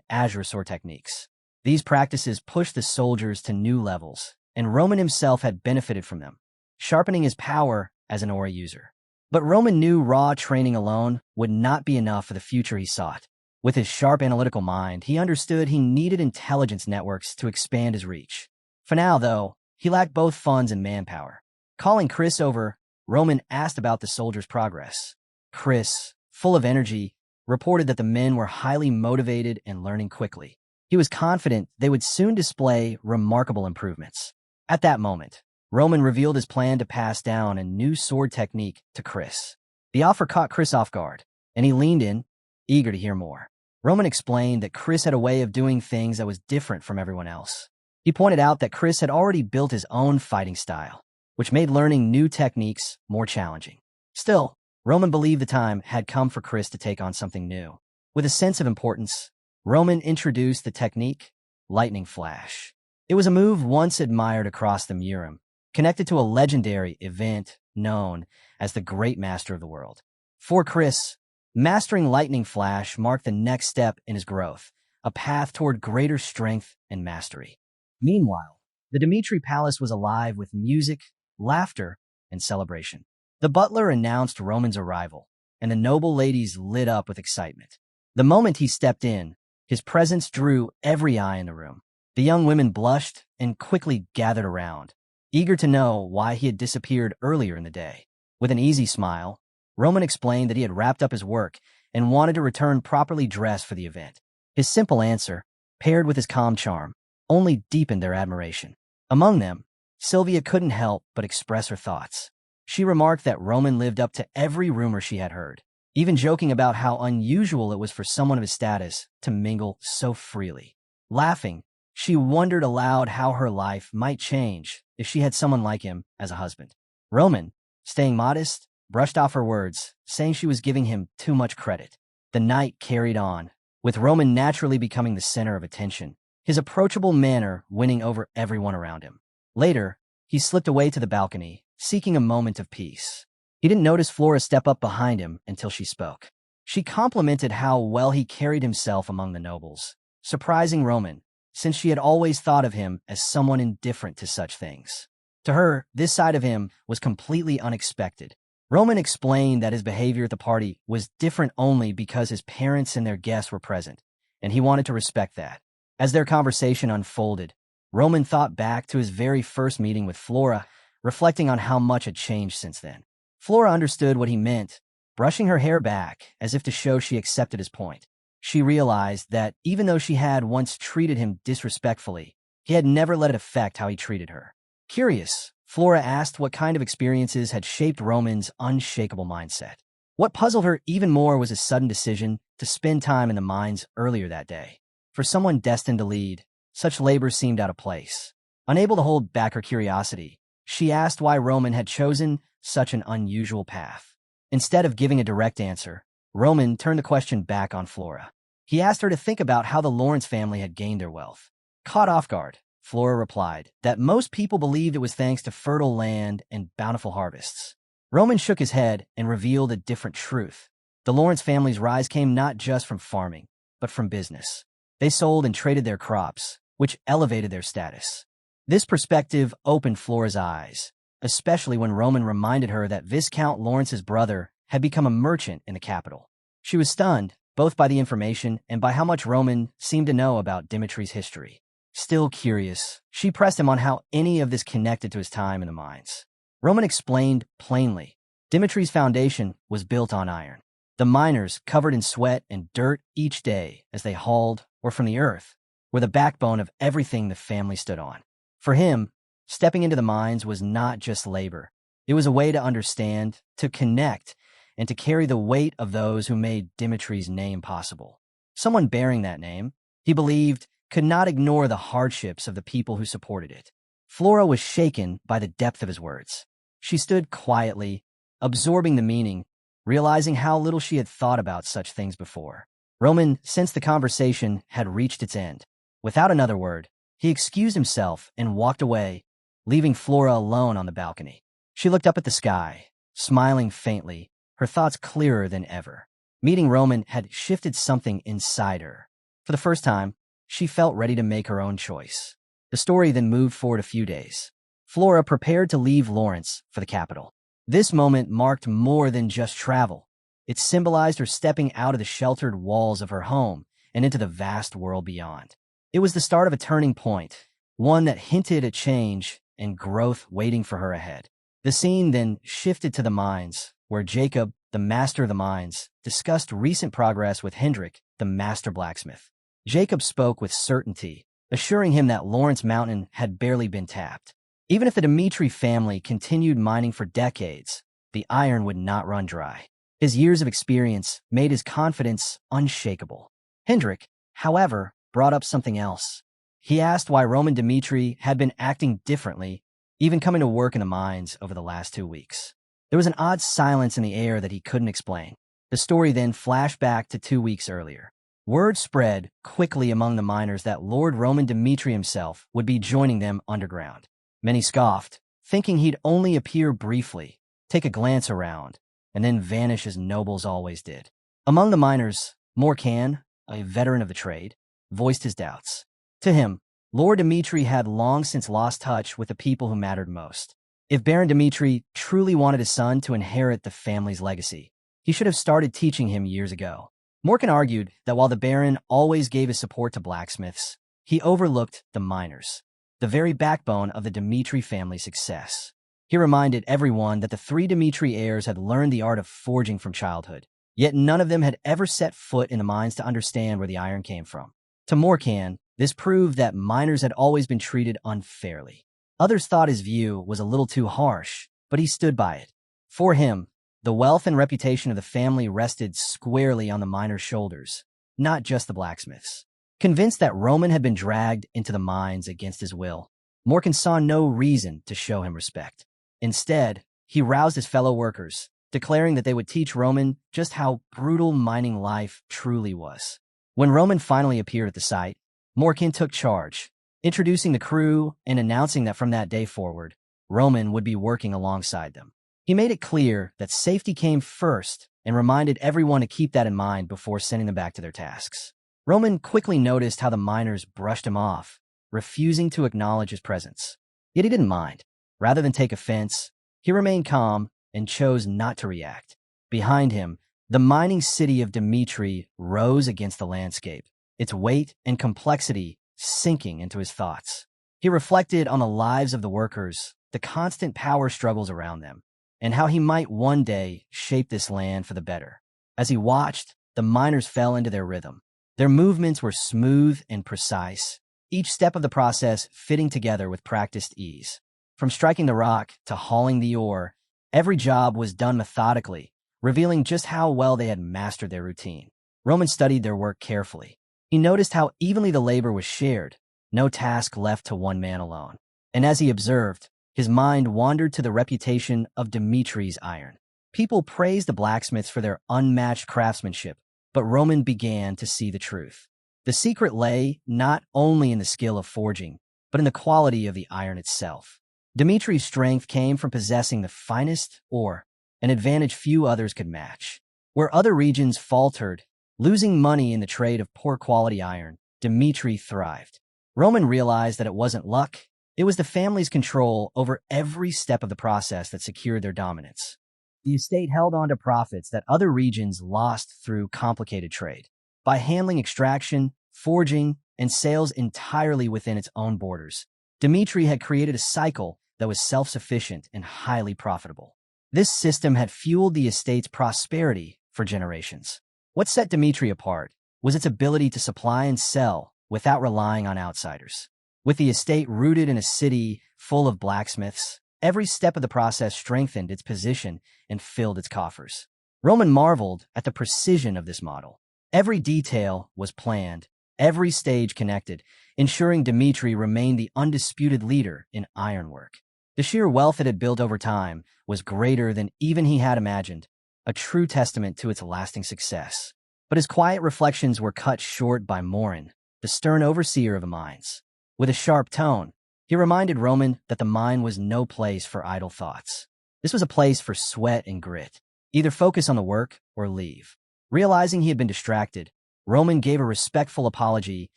Azure sword techniques. These practices pushed the soldiers to new levels, and Roman himself had benefited from them, sharpening his power as an aura user. But Roman knew raw training alone would not be enough for the future he sought. With his sharp analytical mind, he understood he needed intelligence networks to expand his reach. For now, though, he lacked both funds and manpower. Calling Chris over, Roman asked about the soldiers' progress. Chris, full of energy, reported that the men were highly motivated and learning quickly. He was confident they would soon display remarkable improvements. At that moment, Roman revealed his plan to pass down a new sword technique to Chris. The offer caught Chris off guard, and he leaned in, eager to hear more. Roman explained that Chris had a way of doing things that was different from everyone else. He pointed out that Chris had already built his own fighting style, which made learning new techniques more challenging. Still, Roman believed the time had come for Chris to take on something new. With a sense of importance, Roman introduced the technique, Lightning Flash. It was a move once admired across the Murim, connected to a legendary event known as the Great Master of the World. For Chris, mastering Lightning Flash marked the next step in his growth, a path toward greater strength and mastery. Meanwhile, the Dmitri Palace was alive with music, laughter, and celebration. The butler announced Roman's arrival, and the noble ladies lit up with excitement. The moment he stepped in, his presence drew every eye in the room. The young women blushed and quickly gathered around, eager to know why he had disappeared earlier in the day. With an easy smile, Roman explained that he had wrapped up his work and wanted to return properly dressed for the event. His simple answer, paired with his calm charm, only deepened their admiration. Among them, Sylvia couldn't help but express her thoughts. She remarked that Roman lived up to every rumor she had heard, even joking about how unusual it was for someone of his status to mingle so freely. Laughing, she wondered aloud how her life might change if she had someone like him as a husband. Roman, staying modest, brushed off her words, saying she was giving him too much credit. The night carried on, with Roman naturally becoming the center of attention, his approachable manner winning over everyone around him. Later, he slipped away to the balcony, seeking a moment of peace. He didn't notice Flora step up behind him until she spoke. She complimented how well he carried himself among the nobles, surprising Roman, since she had always thought of him as someone indifferent to such things. To her, this side of him was completely unexpected. Roman explained that his behavior at the party was different only because his parents and their guests were present, and he wanted to respect that. As their conversation unfolded, Roman thought back to his very first meeting with Flora, reflecting on how much had changed since then. Flora understood what he meant, brushing her hair back as if to show she accepted his point. She realized that even though she had once treated him disrespectfully, he had never let it affect how he treated her. Curious, Flora asked what kind of experiences had shaped Roman's unshakable mindset. What puzzled her even more was his sudden decision to spend time in the mines earlier that day. For someone destined to lead, such labor seemed out of place. Unable to hold back her curiosity, she asked why Roman had chosen such an unusual path. Instead of giving a direct answer, Roman turned the question back on Flora. He asked her to think about how the Lawrence family had gained their wealth. Caught off guard, Flora replied that most people believed it was thanks to fertile land and bountiful harvests. Roman shook his head and revealed a different truth. The Lawrence family's rise came not just from farming, but from business. They sold and traded their crops, which elevated their status. This perspective opened Flora's eyes, especially when Roman reminded her that Viscount Lawrence's brother had become a merchant in the capital. She was stunned, both by the information and by how much Roman seemed to know about Dimitri's history. Still curious, she pressed him on how any of this connected to his time in the mines. Roman explained plainly, Dimitri's foundation was built on iron. The miners, covered in sweat and dirt each day as they hauled or from the earth, were the backbone of everything the family stood on. For him, stepping into the mines was not just labor. It was a way to understand, to connect, and to carry the weight of those who made Dimitri's name possible. Someone bearing that name, he believed, could not ignore the hardships of the people who supported it. Flora was shaken by the depth of his words. She stood quietly, absorbing the meaning, realizing how little she had thought about such things before. Roman sensed the conversation had reached its end. Without another word, he excused himself and walked away, leaving Flora alone on the balcony. She looked up at the sky, smiling faintly, her thoughts clearer than ever. Meeting Roman had shifted something inside her. For the first time, she felt ready to make her own choice. The story then moved forward a few days. Flora prepared to leave Lawrence for the capital. This moment marked more than just travel. It symbolized her stepping out of the sheltered walls of her home and into the vast world beyond. It was the start of a turning point, one that hinted at change and growth waiting for her ahead. The scene then shifted to the mines, where Jacob, the master of the mines, discussed recent progress with Hendrik, the master blacksmith. Jacob spoke with certainty, assuring him that Lawrence Mountain had barely been tapped. Even if the Dimitri family continued mining for decades, the iron would not run dry. His years of experience made his confidence unshakable. Hendrik, however, brought up something else. He asked why Roman Dimitri had been acting differently, even coming to work in the mines over the last 2 weeks. There was an odd silence in the air that he couldn't explain. The story then flashed back to 2 weeks earlier. Word spread quickly among the miners that Lord Roman Dimitri himself would be joining them underground. Many scoffed, thinking he'd only appear briefly, take a glance around, and then vanish as nobles always did. Among the miners, Morcan, a veteran of the trade, voiced his doubts. To him, Lord Dimitri had long since lost touch with the people who mattered most. If Baron Dimitri truly wanted his son to inherit the family's legacy, He should have started teaching him years ago. Morkan argued that while the Baron always gave his support to blacksmiths, he overlooked the miners, the very backbone of the Dmitri family's success. He reminded everyone that the three Dmitri heirs had learned the art of forging from childhood, yet none of them had ever set foot in the mines to understand where the iron came from. To Morkan, this proved that miners had always been treated unfairly. Others thought his view was a little too harsh, but he stood by it. For him, the wealth and reputation of the family rested squarely on the miners' shoulders, not just the blacksmiths. Convinced that Roman had been dragged into the mines against his will, Morkan saw no reason to show him respect. Instead, he roused his fellow workers, declaring that they would teach Roman just how brutal mining life truly was. When Roman finally appeared at the site, Morkan took charge, introducing the crew and announcing that from that day forward, Roman would be working alongside them. He made it clear that safety came first and reminded everyone to keep that in mind before sending them back to their tasks. Roman quickly noticed how the miners brushed him off, refusing to acknowledge his presence. Yet he didn't mind. Rather than take offense, he remained calm and chose not to react. Behind him, the mining city of Dmitri rose against the landscape, its weight and complexity sinking into his thoughts. He reflected on the lives of the workers, the constant power struggles around them, and how he might one day shape this land for the better. As he watched, the miners fell into their rhythm. Their movements were smooth and precise, each step of the process fitting together with practiced ease. From striking the rock to hauling the ore, every job was done methodically, revealing just how well they had mastered their routine. Roman studied their work carefully. He noticed how evenly the labor was shared, no task left to one man alone. And as he observed, his mind wandered to the reputation of Dmitri's iron. People praised the blacksmiths for their unmatched craftsmanship, but Roman began to see the truth. The secret lay not only in the skill of forging, but in the quality of the iron itself. Dmitri's strength came from possessing the finest ore, an advantage few others could match. Where other regions faltered, losing money in the trade of poor-quality iron, Dmitri thrived. Roman realized that it wasn't luck, it was the family's control over every step of the process that secured their dominance. The estate held on to profits that other regions lost through complicated trade. By handling extraction, forging, and sales entirely within its own borders, Dmitri had created a cycle that was self-sufficient and highly profitable. This system had fueled the estate's prosperity for generations. What set Dmitri apart was its ability to supply and sell without relying on outsiders. With the estate rooted in a city full of blacksmiths, every step of the process strengthened its position and filled its coffers. Roman marveled at the precision of this model. Every detail was planned, every stage connected, ensuring Dmitri remained the undisputed leader in ironwork. The sheer wealth it had built over time was greater than even he had imagined, a true testament to its lasting success. But his quiet reflections were cut short by Morin, the stern overseer of the mines. With a sharp tone, he reminded Roman that the mine was no place for idle thoughts. This was a place for sweat and grit. Either focus on the work or leave. Realizing he had been distracted, Roman gave a respectful apology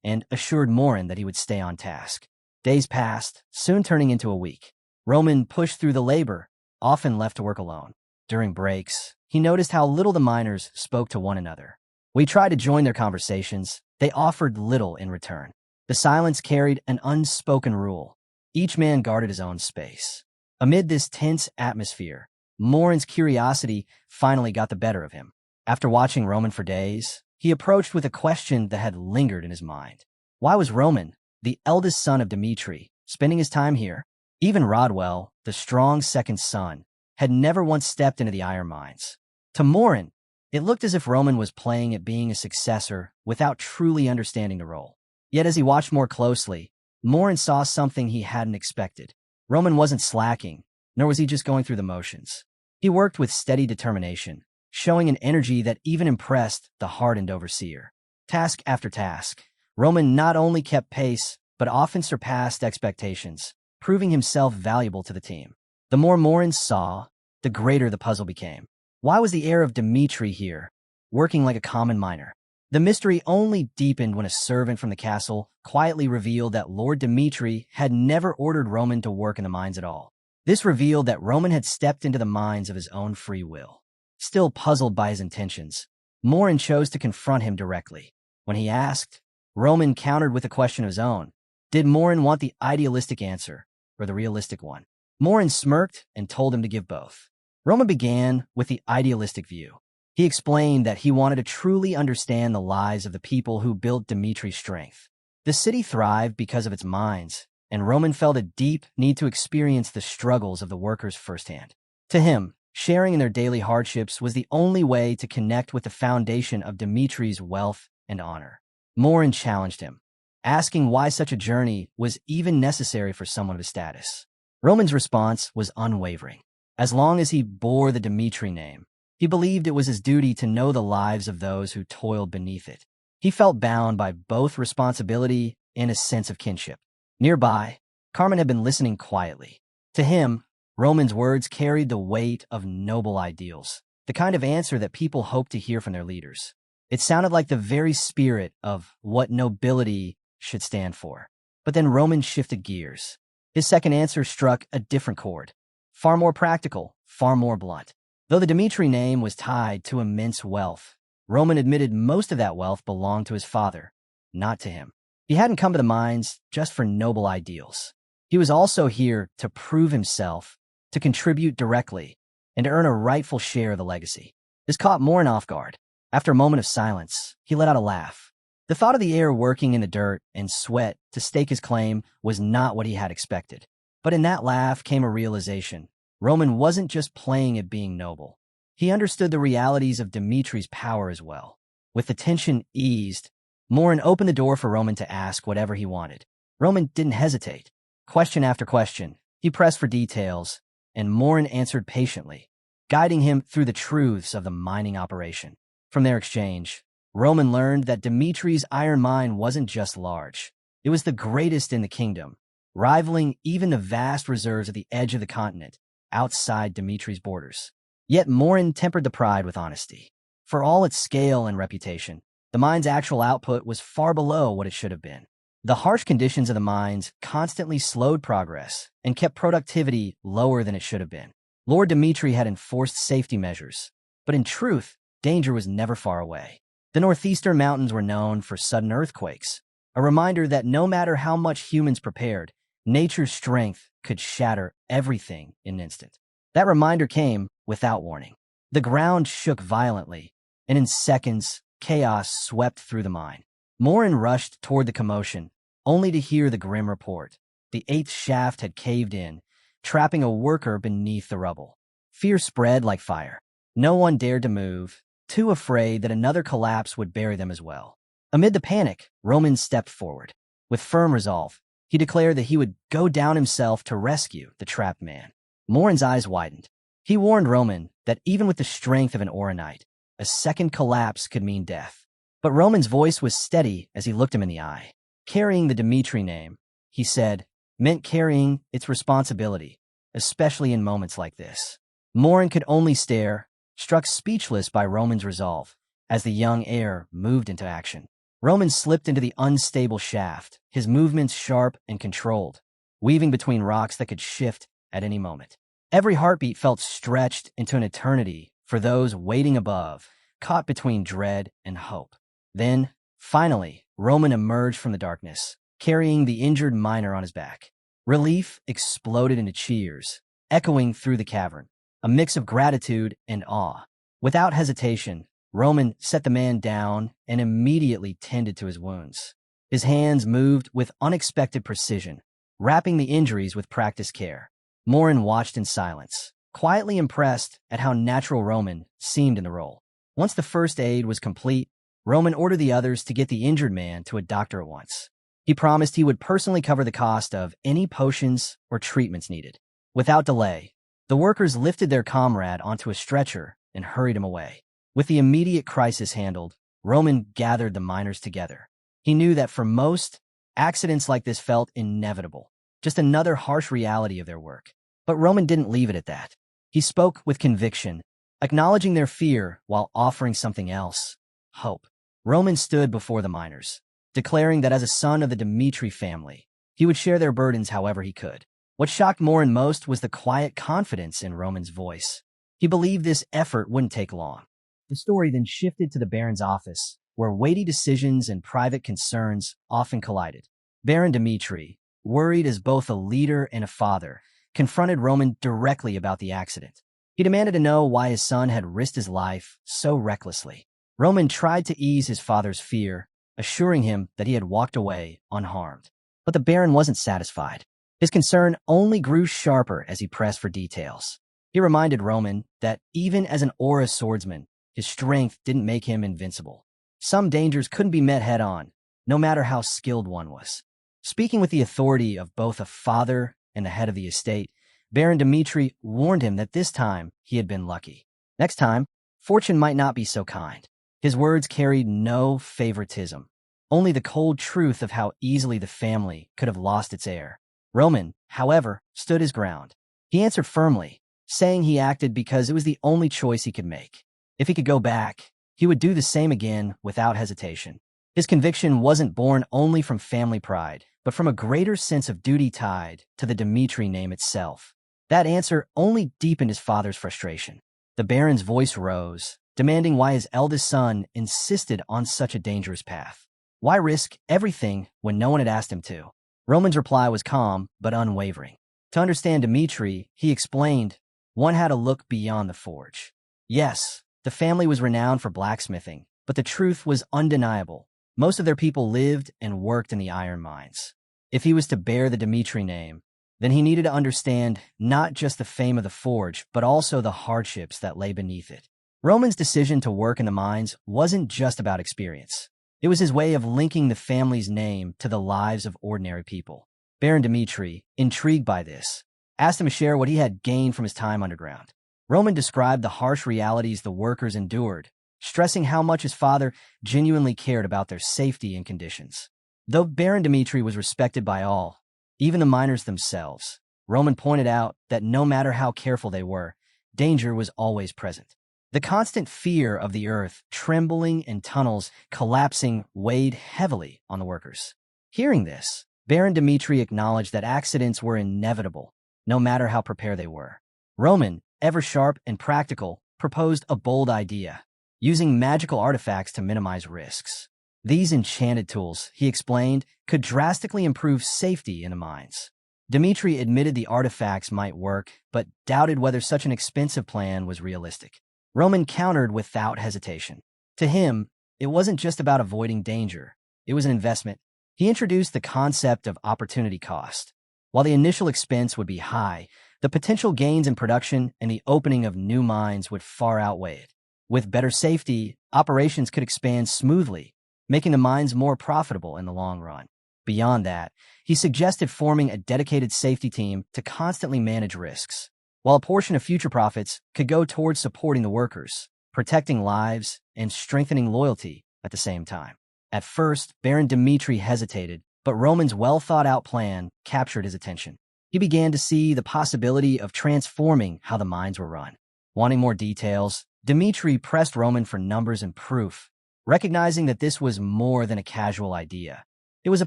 and assured Morin that he would stay on task. Days passed, soon turning into a week. Roman pushed through the labor, often left to work alone. During breaks, he noticed how little the miners spoke to one another. When he tried to join their conversations, they offered little in return. The silence carried an unspoken rule. Each man guarded his own space. Amid this tense atmosphere, Morin's curiosity finally got the better of him. After watching Roman for days, he approached with a question that had lingered in his mind. Why was Roman, the eldest son of Dmitri, spending his time here? Even Rodwell, the strong second son, had never once stepped into the iron mines. To Morin, it looked as if Roman was playing at being a successor without truly understanding the role. Yet as he watched more closely, Morin saw something he hadn't expected. Roman wasn't slacking, nor was he just going through the motions. He worked with steady determination, showing an energy that even impressed the hardened overseer. Task after task, Roman not only kept pace, but often surpassed expectations, proving himself valuable to the team. The more Morin saw, the greater the puzzle became. Why was the heir of Dmitri here, working like a common miner? The mystery only deepened when a servant from the castle quietly revealed that Lord Dmitri had never ordered Roman to work in the mines at all. This revealed that Roman had stepped into the mines of his own free will. Still puzzled by his intentions, Morin chose to confront him directly. When he asked, Roman countered with a question of his own. Did Morin want the idealistic answer or the realistic one? Morin smirked and told him to give both. Roman began with the idealistic view. He explained that he wanted to truly understand the lives of the people who built Dimitri's strength. The city thrived because of its mines, and Roman felt a deep need to experience the struggles of the workers firsthand. To him, sharing in their daily hardships was the only way to connect with the foundation of Dimitri's wealth and honor. Morin challenged him, asking why such a journey was even necessary for someone of his status. Roman's response was unwavering. As long as he bore the Dimitri name, he believed it was his duty to know the lives of those who toiled beneath it. He felt bound by both responsibility and a sense of kinship. Nearby, Carmen had been listening quietly. To him, Roman's words carried the weight of noble ideals, the kind of answer that people hope to hear from their leaders. It sounded like the very spirit of what nobility should stand for. But then Roman shifted gears. His second answer struck a different chord, far more practical, far more blunt. Though the Dimitri name was tied to immense wealth, Roman admitted most of that wealth belonged to his father, not to him. He hadn't come to the mines just for noble ideals. He was also here to prove himself, to contribute directly, and to earn a rightful share of the legacy. This caught Morin off guard. After a moment of silence, he let out a laugh. The thought of the heir working in the dirt and sweat to stake his claim was not what he had expected. But in that laugh came a realization. Roman wasn't just playing at being noble. He understood the realities of Dimitri's power as well. With the tension eased, Morin opened the door for Roman to ask whatever he wanted. Roman didn't hesitate. Question after question, he pressed for details, and Morin answered patiently, guiding him through the truths of the mining operation. From their exchange, Roman learned that Dimitri's iron mine wasn't just large. It was the greatest in the kingdom, rivaling even the vast reserves at the edge of the continent, outside Dimitri's borders. Yet Morin tempered the pride with honesty. For all its scale and reputation, the mine's actual output was far below what it should have been. The harsh conditions of the mines constantly slowed progress and kept productivity lower than it should have been. Lord Dimitri had enforced safety measures, but in truth, danger was never far away. The northeastern mountains were known for sudden earthquakes, a reminder that no matter how much humans prepared, nature's strength could shatter everything in an instant. That reminder came without warning. The ground shook violently, and in seconds, chaos swept through the mine. Morin rushed toward the commotion, only to hear the grim report. The eighth shaft had caved in, trapping a worker beneath the rubble. Fear spread like fire. No one dared to move, too afraid that another collapse would bury them as well. Amid the panic, Roman stepped forward. With firm resolve, he declared that he would go down himself to rescue the trapped man. Morin's eyes widened. He warned Roman that even with the strength of an Oronite, a second collapse could mean death. But Roman's voice was steady as he looked him in the eye. Carrying the Dimitri name, he said, meant carrying its responsibility, especially in moments like this. Morin could only stare, struck speechless by Roman's resolve, as the young heir moved into action. Roman slipped into the unstable shaft, his movements sharp and controlled, weaving between rocks that could shift at any moment. Every heartbeat felt stretched into an eternity for those waiting above, caught between dread and hope. Then, finally, Roman emerged from the darkness, carrying the injured miner on his back. Relief exploded into cheers, echoing through the cavern, a mix of gratitude and awe. Without hesitation, Roman set the man down and immediately tended to his wounds. His hands moved with unexpected precision, wrapping the injuries with practiced care. Morin watched in silence, quietly impressed at how natural Roman seemed in the role. Once the first aid was complete, Roman ordered the others to get the injured man to a doctor at once. He promised he would personally cover the cost of any potions or treatments needed. Without delay, the workers lifted their comrade onto a stretcher and hurried him away. With the immediate crisis handled, Roman gathered the miners together. He knew that for most, accidents like this felt inevitable, just another harsh reality of their work. But Roman didn't leave it at that. He spoke with conviction, acknowledging their fear while offering something else: hope. Roman stood before the miners, declaring that as a son of the Dimitri family, he would share their burdens however he could. What shocked Morin most was the quiet confidence in Roman's voice. He believed this effort wouldn't take long. The story then shifted to the Baron's office, where weighty decisions and private concerns often collided. Baron Dmitri, worried as both a leader and a father, confronted Roman directly about the accident. He demanded to know why his son had risked his life so recklessly. Roman tried to ease his father's fear, assuring him that he had walked away unharmed. But the Baron wasn't satisfied. His concern only grew sharper as he pressed for details. He reminded Roman that even as an aura swordsman, his strength didn't make him invincible. Some dangers couldn't be met head-on, no matter how skilled one was. Speaking with the authority of both a father and the head of the estate, Baron Dmitri warned him that this time he had been lucky. Next time, fortune might not be so kind. His words carried no favoritism, only the cold truth of how easily the family could have lost its heir. Roman, however, stood his ground. He answered firmly, saying he acted because it was the only choice he could make. If he could go back, he would do the same again without hesitation. His conviction wasn't born only from family pride, but from a greater sense of duty tied to the Dmitri name itself. That answer only deepened his father's frustration. The Baron's voice rose, demanding why his eldest son insisted on such a dangerous path. Why risk everything when no one had asked him to? Roman's reply was calm but unwavering. To understand Dmitri, he explained, one had to look beyond the forge. Yes, the family was renowned for blacksmithing, but the truth was undeniable. Most of their people lived and worked in the iron mines. If he was to bear the Dmitri name, then he needed to understand not just the fame of the forge, but also the hardships that lay beneath it. Roman's decision to work in the mines wasn't just about experience. It was his way of linking the family's name to the lives of ordinary people. Baron Dmitri, intrigued by this, asked him to share what he had gained from his time underground. Roman described the harsh realities the workers endured, stressing how much his father genuinely cared about their safety and conditions. Though Baron Dmitri was respected by all, even the miners themselves, Roman pointed out that no matter how careful they were, danger was always present. The constant fear of the earth trembling and tunnels collapsing weighed heavily on the workers. Hearing this, Baron Dmitri acknowledged that accidents were inevitable, no matter how prepared they were. Roman, ever sharp and practical, proposed a bold idea, using magical artifacts to minimize risks. These enchanted tools, he explained, could drastically improve safety in the mines. Dmitri admitted the artifacts might work, but doubted whether such an expensive plan was realistic. Roman countered without hesitation. To him, it wasn't just about avoiding danger. It was an investment. He introduced the concept of opportunity cost. While the initial expense would be high, the potential gains in production and the opening of new mines would far outweigh it. With better safety, operations could expand smoothly, making the mines more profitable in the long run. Beyond that, he suggested forming a dedicated safety team to constantly manage risks, while a portion of future profits could go towards supporting the workers, protecting lives, and strengthening loyalty at the same time. At first, Baron Dmitri hesitated, but Roman's well-thought-out plan captured his attention. He began to see the possibility of transforming how the mines were run. Wanting more details, Dmitri pressed Roman for numbers and proof, recognizing that this was more than a casual idea. It was a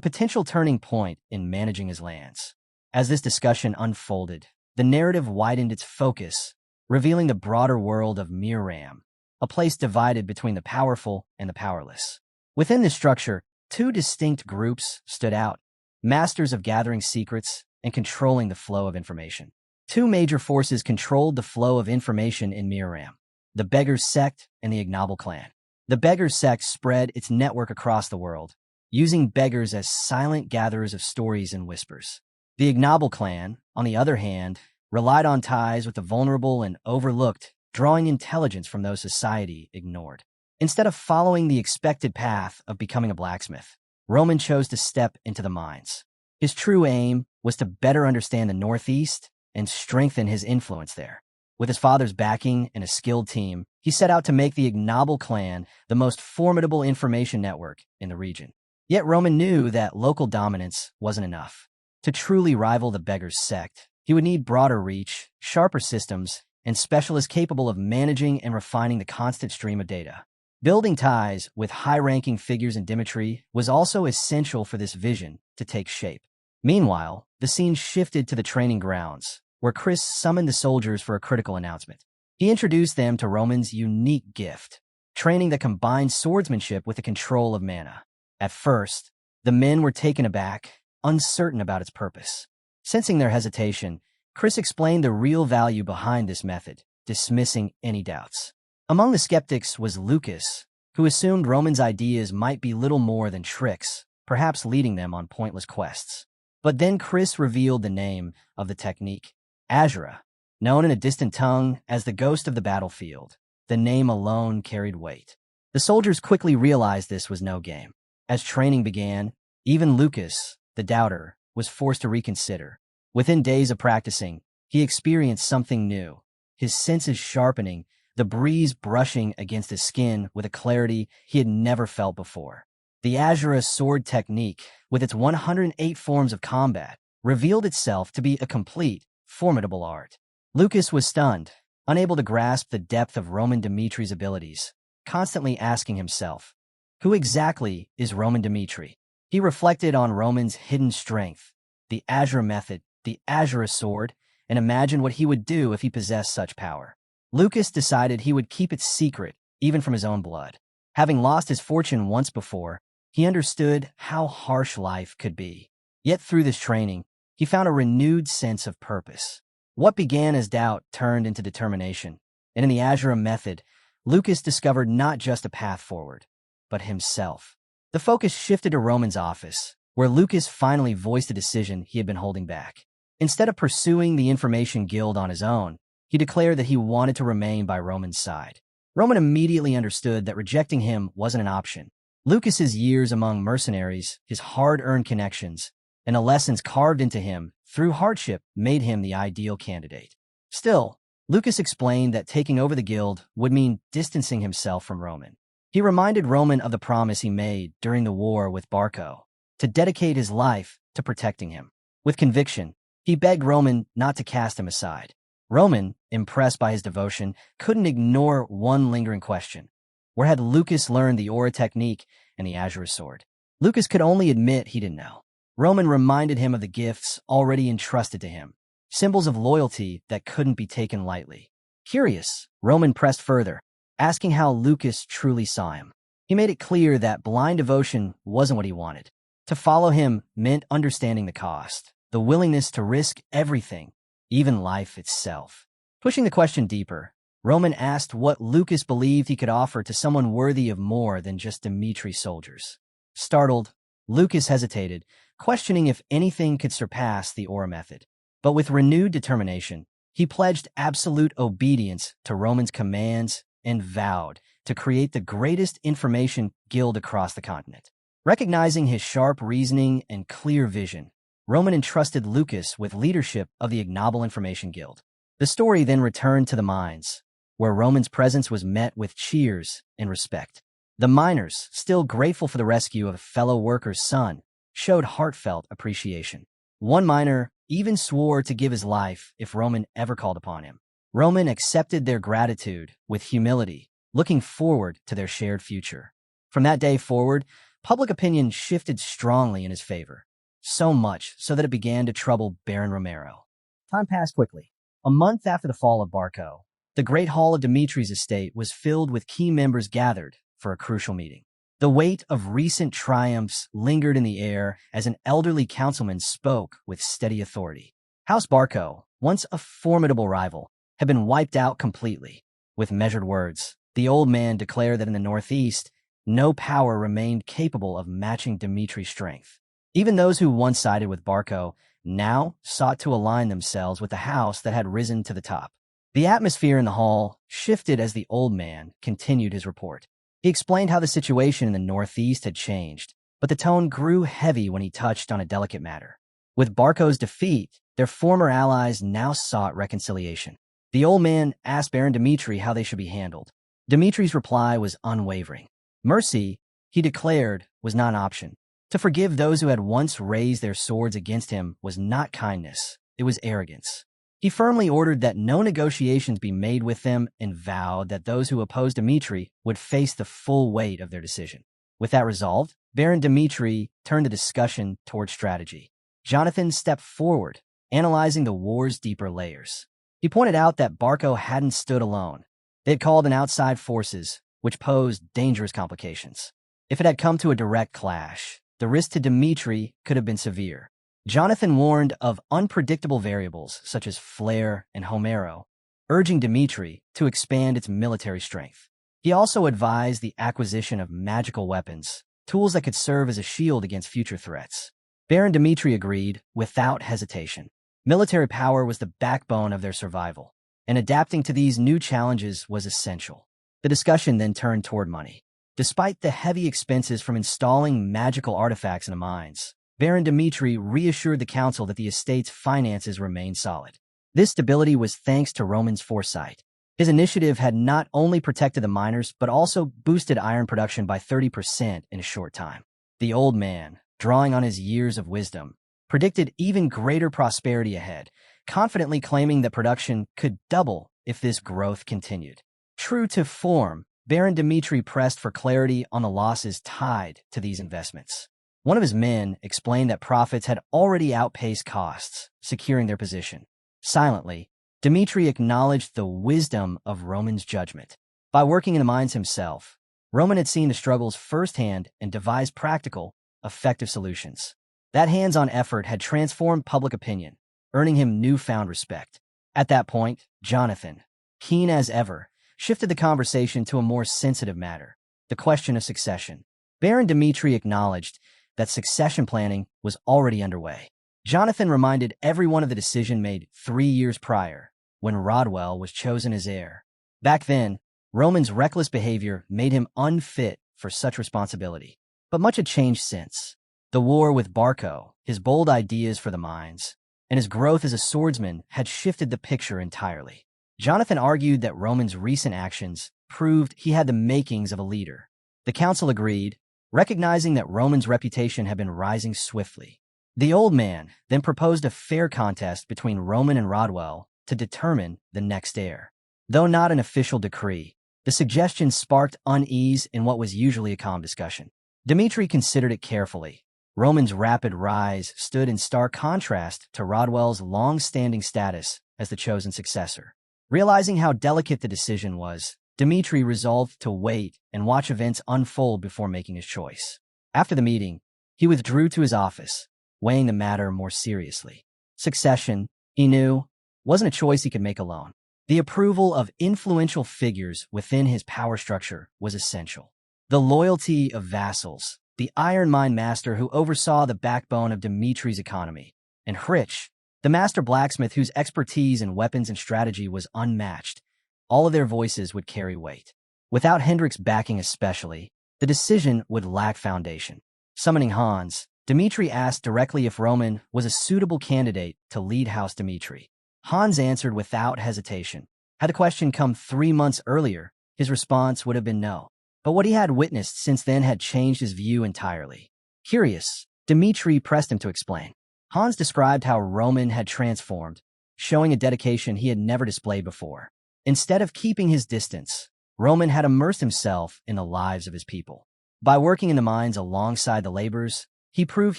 potential turning point in managing his lands. As this discussion unfolded, the narrative widened its focus, revealing the broader world of Miram, a place divided between the powerful and the powerless. Within this structure, two distinct groups stood out, masters of gathering secrets and controlling the flow of information. Two major forces controlled the flow of information in Miram: the Beggars sect and the Ignoble clan. The Beggars sect spread its network across the world, using beggars as silent gatherers of stories and whispers. The Ignoble clan, on the other hand, relied on ties with the vulnerable and overlooked, drawing intelligence from those society ignored. Instead of following the expected path of becoming a blacksmith, Roman chose to step into the mines. His true aim was to better understand the Northeast and strengthen his influence there. With his father's backing and a skilled team, he set out to make the Ignoble clan the most formidable information network in the region. Yet Roman knew that local dominance wasn't enough. To truly rival the Beggars sect, he would need broader reach, sharper systems, and specialists capable of managing and refining the constant stream of data. Building ties with high-ranking figures in Dmitri was also essential for this vision to take shape. Meanwhile, the scene shifted to the training grounds, where Chris summoned the soldiers for a critical announcement. He introduced them to Roman's unique gift, training that combined swordsmanship with the control of mana. At first, the men were taken aback, uncertain about its purpose. Sensing their hesitation, Chris explained the real value behind this method, dismissing any doubts. Among the skeptics was Lucas, who assumed Roman's ideas might be little more than tricks, perhaps leading them on pointless quests. But then Chris revealed the name of the technique, Azura, known in a distant tongue as the ghost of the battlefield. The name alone carried weight. The soldiers quickly realized this was no game. As training began, even Lucas, the doubter, was forced to reconsider. Within days of practicing, he experienced something new, his senses sharpening, the breeze brushing against his skin with a clarity he had never felt before. The Azura sword technique, with its 108 forms of combat, revealed itself to be a complete, formidable art. Lucas was stunned, unable to grasp the depth of Roman Dimitri's abilities, constantly asking himself, who exactly is Roman Dimitri? He reflected on Roman's hidden strength, the Azura method, the Azura sword, and imagined what he would do if he possessed such power. Lucas decided he would keep it secret, even from his own blood. Having lost his fortune once before, he understood how harsh life could be. Yet through this training, he found a renewed sense of purpose. What began as doubt turned into determination, and in the Azura method, Lucas discovered not just a path forward, but himself. The focus shifted to Roman's office, where Lucas finally voiced a decision he had been holding back. Instead of pursuing the Information Guild on his own, he declared that he wanted to remain by Roman's side. Roman immediately understood that rejecting him wasn't an option. Lucas's years among mercenaries, his hard-earned connections, and the lessons carved into him through hardship made him the ideal candidate. Still, Lucas explained that taking over the guild would mean distancing himself from Roman. He reminded Roman of the promise he made during the war with Barco, to dedicate his life to protecting him. With conviction, he begged Roman not to cast him aside. Roman, impressed by his devotion, couldn't ignore one lingering question. Where had Lucas learned the aura technique and the Azura sword? Lucas could only admit he didn't know. Roman reminded him of the gifts already entrusted to him, symbols of loyalty that couldn't be taken lightly. Curious, Roman pressed further, asking how Lucas truly saw him. He made it clear that blind devotion wasn't what he wanted. To follow him meant understanding the cost, the willingness to risk everything, even life itself. Pushing the question deeper, Roman asked what Lucas believed he could offer to someone worthy of more than just Dimitri's soldiers. Startled, Lucas hesitated, questioning if anything could surpass the aura method. But with renewed determination, he pledged absolute obedience to Roman's commands and vowed to create the greatest information guild across the continent. Recognizing his sharp reasoning and clear vision, Roman entrusted Lucas with leadership of the Ignoble Information Guild. The story then returned to the mines, where Roman's presence was met with cheers and respect. The miners, still grateful for the rescue of a fellow worker's son, showed heartfelt appreciation. One miner even swore to give his life if Roman ever called upon him. Roman accepted their gratitude with humility, looking forward to their shared future. From that day forward, public opinion shifted strongly in his favor, so much so that it began to trouble Baron Romero. Time passed quickly. A month after the fall of Barco, the Great Hall of Dimitri's estate was filled with key members gathered for a crucial meeting. The weight of recent triumphs lingered in the air as an elderly councilman spoke with steady authority. House Barco, once a formidable rival, had been wiped out completely. With measured words, the old man declared that in the northeast, no power remained capable of matching Dimitri's strength. Even those who once sided with Barco now sought to align themselves with the house that had risen to the top. The atmosphere in the hall shifted as the old man continued his report. He explained how the situation in the northeast had changed, but the tone grew heavy when he touched on a delicate matter. With Barco's defeat, their former allies now sought reconciliation. The old man asked Baron Dimitri how they should be handled. Dimitri's reply was unwavering. Mercy, he declared, was not an option. To forgive those who had once raised their swords against him was not kindness, it was arrogance. He firmly ordered that no negotiations be made with them and vowed that those who opposed Dimitri would face the full weight of their decision. With that resolved, Baron Dimitri turned the discussion toward strategy. Jonathan stepped forward, analyzing the war's deeper layers. He pointed out that Barco hadn't stood alone. They had called in outside forces, which posed dangerous complications. If it had come to a direct clash, the risk to Dmitri could have been severe. Jonathan warned of unpredictable variables such as Flare and Homero, urging Dmitri to expand its military strength. He also advised the acquisition of magical weapons, tools that could serve as a shield against future threats. Baron Dmitri agreed without hesitation. Military power was the backbone of their survival, and adapting to these new challenges was essential. The discussion then turned toward money. Despite the heavy expenses from installing magical artifacts in the mines, Baron Dmitri reassured the council that the estate's finances remained solid. This stability was thanks to Roman's foresight. His initiative had not only protected the miners, but also boosted iron production by 30% in a short time. The old man, drawing on his years of wisdom, predicted even greater prosperity ahead, confidently claiming that production could double if this growth continued. True to form, Baron Dmitri pressed for clarity on the losses tied to these investments. One of his men explained that profits had already outpaced costs, securing their position. Silently, Dmitri acknowledged the wisdom of Roman's judgment. By working in the mines himself, Roman had seen the struggles firsthand and devised practical, effective solutions. That hands-on effort had transformed public opinion, earning him newfound respect. At that point, Jonathan, keen as ever, shifted the conversation to a more sensitive matter, the question of succession. Baron Dmitri acknowledged that succession planning was already underway. Jonathan reminded everyone of the decision made 3 years prior, when Rodwell was chosen as heir. Back then, Roman's reckless behavior made him unfit for such responsibility. But much had changed since. The war with Barco, his bold ideas for the mines, and his growth as a swordsman had shifted the picture entirely. Jonathan argued that Roman's recent actions proved he had the makings of a leader. The council agreed, recognizing that Roman's reputation had been rising swiftly. The old man then proposed a fair contest between Roman and Rodwell to determine the next heir. Though not an official decree, the suggestion sparked unease in what was usually a calm discussion. Dmitri considered it carefully. Roman's rapid rise stood in stark contrast to Rodwell's long-standing status as the chosen successor. Realizing how delicate the decision was, Dmitri resolved to wait and watch events unfold before making his choice. After the meeting, he withdrew to his office, weighing the matter more seriously. Succession, he knew, wasn't a choice he could make alone. The approval of influential figures within his power structure was essential. The loyalty of vassals, the iron mine master who oversaw the backbone of Dmitri's economy, and Hrich, the master blacksmith whose expertise in weapons and strategy was unmatched, all of their voices would carry weight. Without Hendrik's backing especially, the decision would lack foundation. Summoning Hans, Dmitri asked directly if Roman was a suitable candidate to lead House Dmitri. Hans answered without hesitation. Had the question come 3 months earlier, his response would have been no. But what he had witnessed since then had changed his view entirely. Curious, Dmitri pressed him to explain. Hans described how Roman had transformed, showing a dedication he had never displayed before. Instead of keeping his distance, Roman had immersed himself in the lives of his people. By working in the mines alongside the laborers, he proved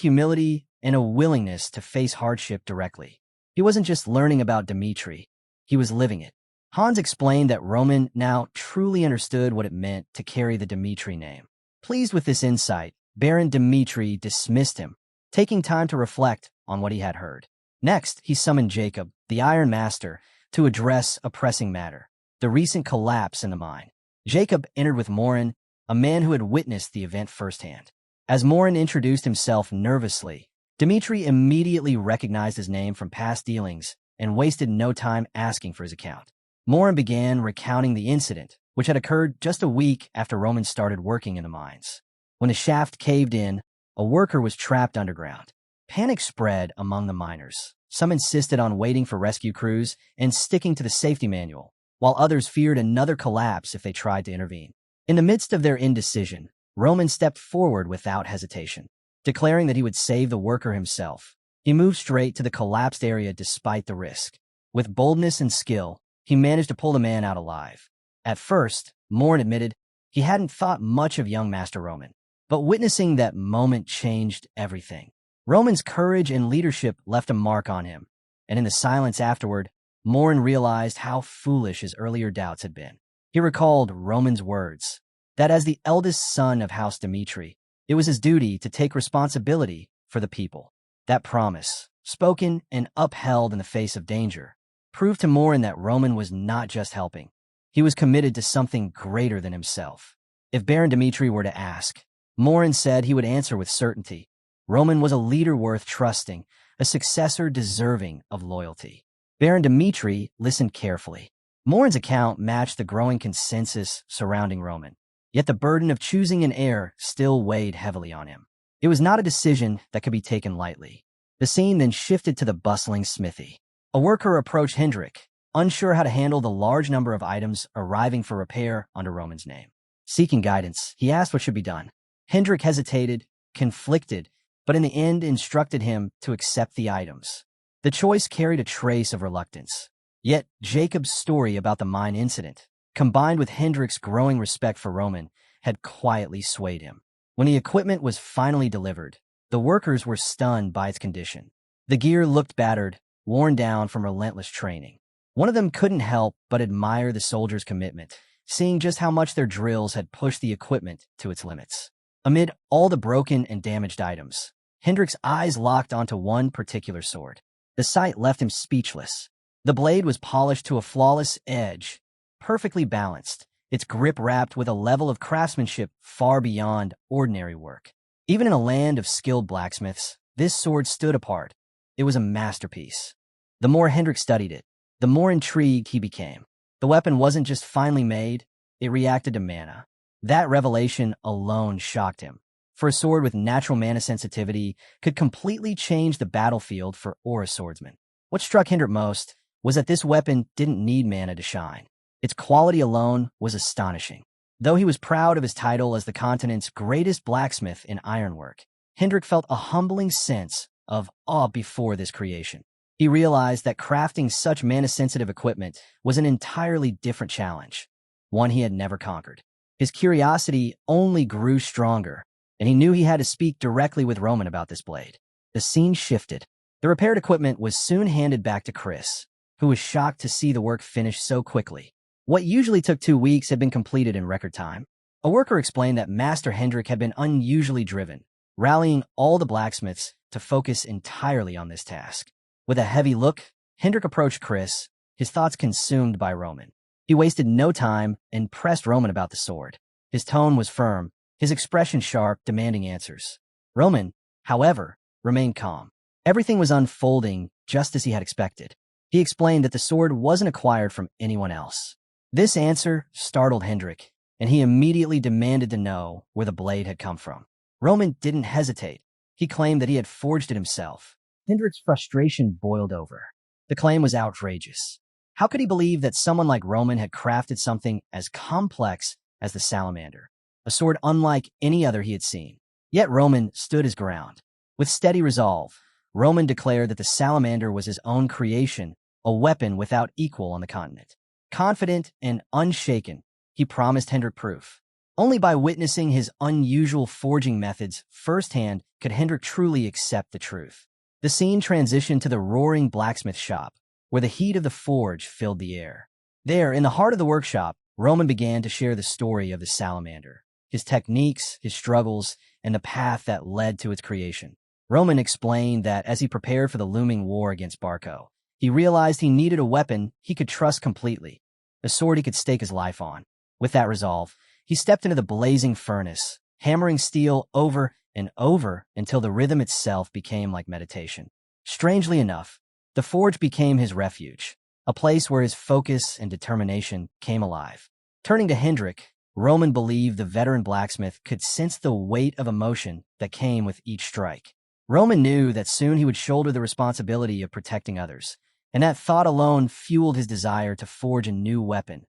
humility and a willingness to face hardship directly. He wasn't just learning about Dmitri, he was living it. Hans explained that Roman now truly understood what it meant to carry the Dmitri name. Pleased with this insight, Baron Dmitri dismissed him, taking time to reflect on what he had heard. Next, he summoned Jacob, the Iron Master, to address a pressing matter, the recent collapse in the mine. Jacob entered with Morin, a man who had witnessed the event firsthand. As Morin introduced himself nervously, Dmitri immediately recognized his name from past dealings and wasted no time asking for his account. Morin began recounting the incident, which had occurred just a week after Roman started working in the mines. When the shaft caved in, a worker was trapped underground. Panic spread among the miners. Some insisted on waiting for rescue crews and sticking to the safety manual, while others feared another collapse if they tried to intervene. In the midst of their indecision, Roman stepped forward without hesitation. Declaring that he would save the worker himself, he moved straight to the collapsed area despite the risk. With boldness and skill, he managed to pull the man out alive. At first, Morin admitted he hadn't thought much of young Master Roman, but witnessing that moment changed everything. Roman's courage and leadership left a mark on him, and in the silence afterward, Morin realized how foolish his earlier doubts had been. He recalled Roman's words, that as the eldest son of House Dmitri, it was his duty to take responsibility for the people. That promise, spoken and upheld in the face of danger, proved to Morin that Roman was not just helping. He was committed to something greater than himself. If Baron Dmitri were to ask, Morin said he would answer with certainty. Roman was a leader worth trusting, a successor deserving of loyalty. Baron Dmitri listened carefully. Morin's account matched the growing consensus surrounding Roman, yet the burden of choosing an heir still weighed heavily on him. It was not a decision that could be taken lightly. The scene then shifted to the bustling smithy. A worker approached Hendrik, unsure how to handle the large number of items arriving for repair under Roman's name. Seeking guidance, he asked what should be done. Hendrik hesitated, conflicted, but in the end instructed him to accept the items. The choice carried a trace of reluctance. Yet Jacob's story about the mine incident, combined with Hendrik's growing respect for Roman, had quietly swayed him. When the equipment was finally delivered, the workers were stunned by its condition. The gear looked battered, worn down from relentless training. One of them couldn't help but admire the soldiers' commitment, seeing just how much their drills had pushed the equipment to its limits. Amid all the broken and damaged items, Hendrik's eyes locked onto one particular sword. The sight left him speechless. The blade was polished to a flawless edge, perfectly balanced, its grip wrapped with a level of craftsmanship far beyond ordinary work. Even in a land of skilled blacksmiths, this sword stood apart. It was a masterpiece. The more Hendrik studied it, the more intrigued he became. The weapon wasn't just finely made, it reacted to mana. That revelation alone shocked him. For a sword with natural mana sensitivity could completely change the battlefield for Aura swordsmen. What struck Hendrik most was that this weapon didn't need mana to shine. Its quality alone was astonishing. Though he was proud of his title as the continent's greatest blacksmith in ironwork, Hendrik felt a humbling sense of awe before this creation. He realized that crafting such mana-sensitive equipment was an entirely different challenge, one he had never conquered. His curiosity only grew stronger, and he knew he had to speak directly with Roman about this blade. The scene shifted. The repaired equipment was soon handed back to Chris, who was shocked to see the work finished so quickly. What usually took 2 weeks had been completed in record time. A worker explained that Master Hendrik had been unusually driven, rallying all the blacksmiths to focus entirely on this task. With a heavy look, Hendrik approached Chris, his thoughts consumed by Roman. He wasted no time and pressed Roman about the sword. His tone was firm, his expression sharp, demanding answers. Roman, however, remained calm. Everything was unfolding just as he had expected. He explained that the sword wasn't acquired from anyone else. This answer startled Hendrik, and he immediately demanded to know where the blade had come from. Roman didn't hesitate. He claimed that he had forged it himself. Hendrik's frustration boiled over. The claim was outrageous. How could he believe that someone like Roman had crafted something as complex as the salamander, a sword unlike any other he had seen? Yet Roman stood his ground. With steady resolve, Roman declared that the salamander was his own creation, a weapon without equal on the continent. Confident and unshaken, he promised Hendrik proof. Only by witnessing his unusual forging methods firsthand could Hendrik truly accept the truth. The scene transitioned to the roaring blacksmith shop, where the heat of the forge filled the air. There, in the heart of the workshop, Roman began to share the story of the salamander, his techniques, his struggles, and the path that led to its creation. Roman explained that as he prepared for the looming war against Barco, he realized he needed a weapon he could trust completely, a sword he could stake his life on. With that resolve, he stepped into the blazing furnace, hammering steel over and over until the rhythm itself became like meditation. Strangely enough, the forge became his refuge, a place where his focus and determination came alive. Turning to Hendrik, Roman believed the veteran blacksmith could sense the weight of emotion that came with each strike. Roman knew that soon he would shoulder the responsibility of protecting others, and that thought alone fueled his desire to forge a new weapon,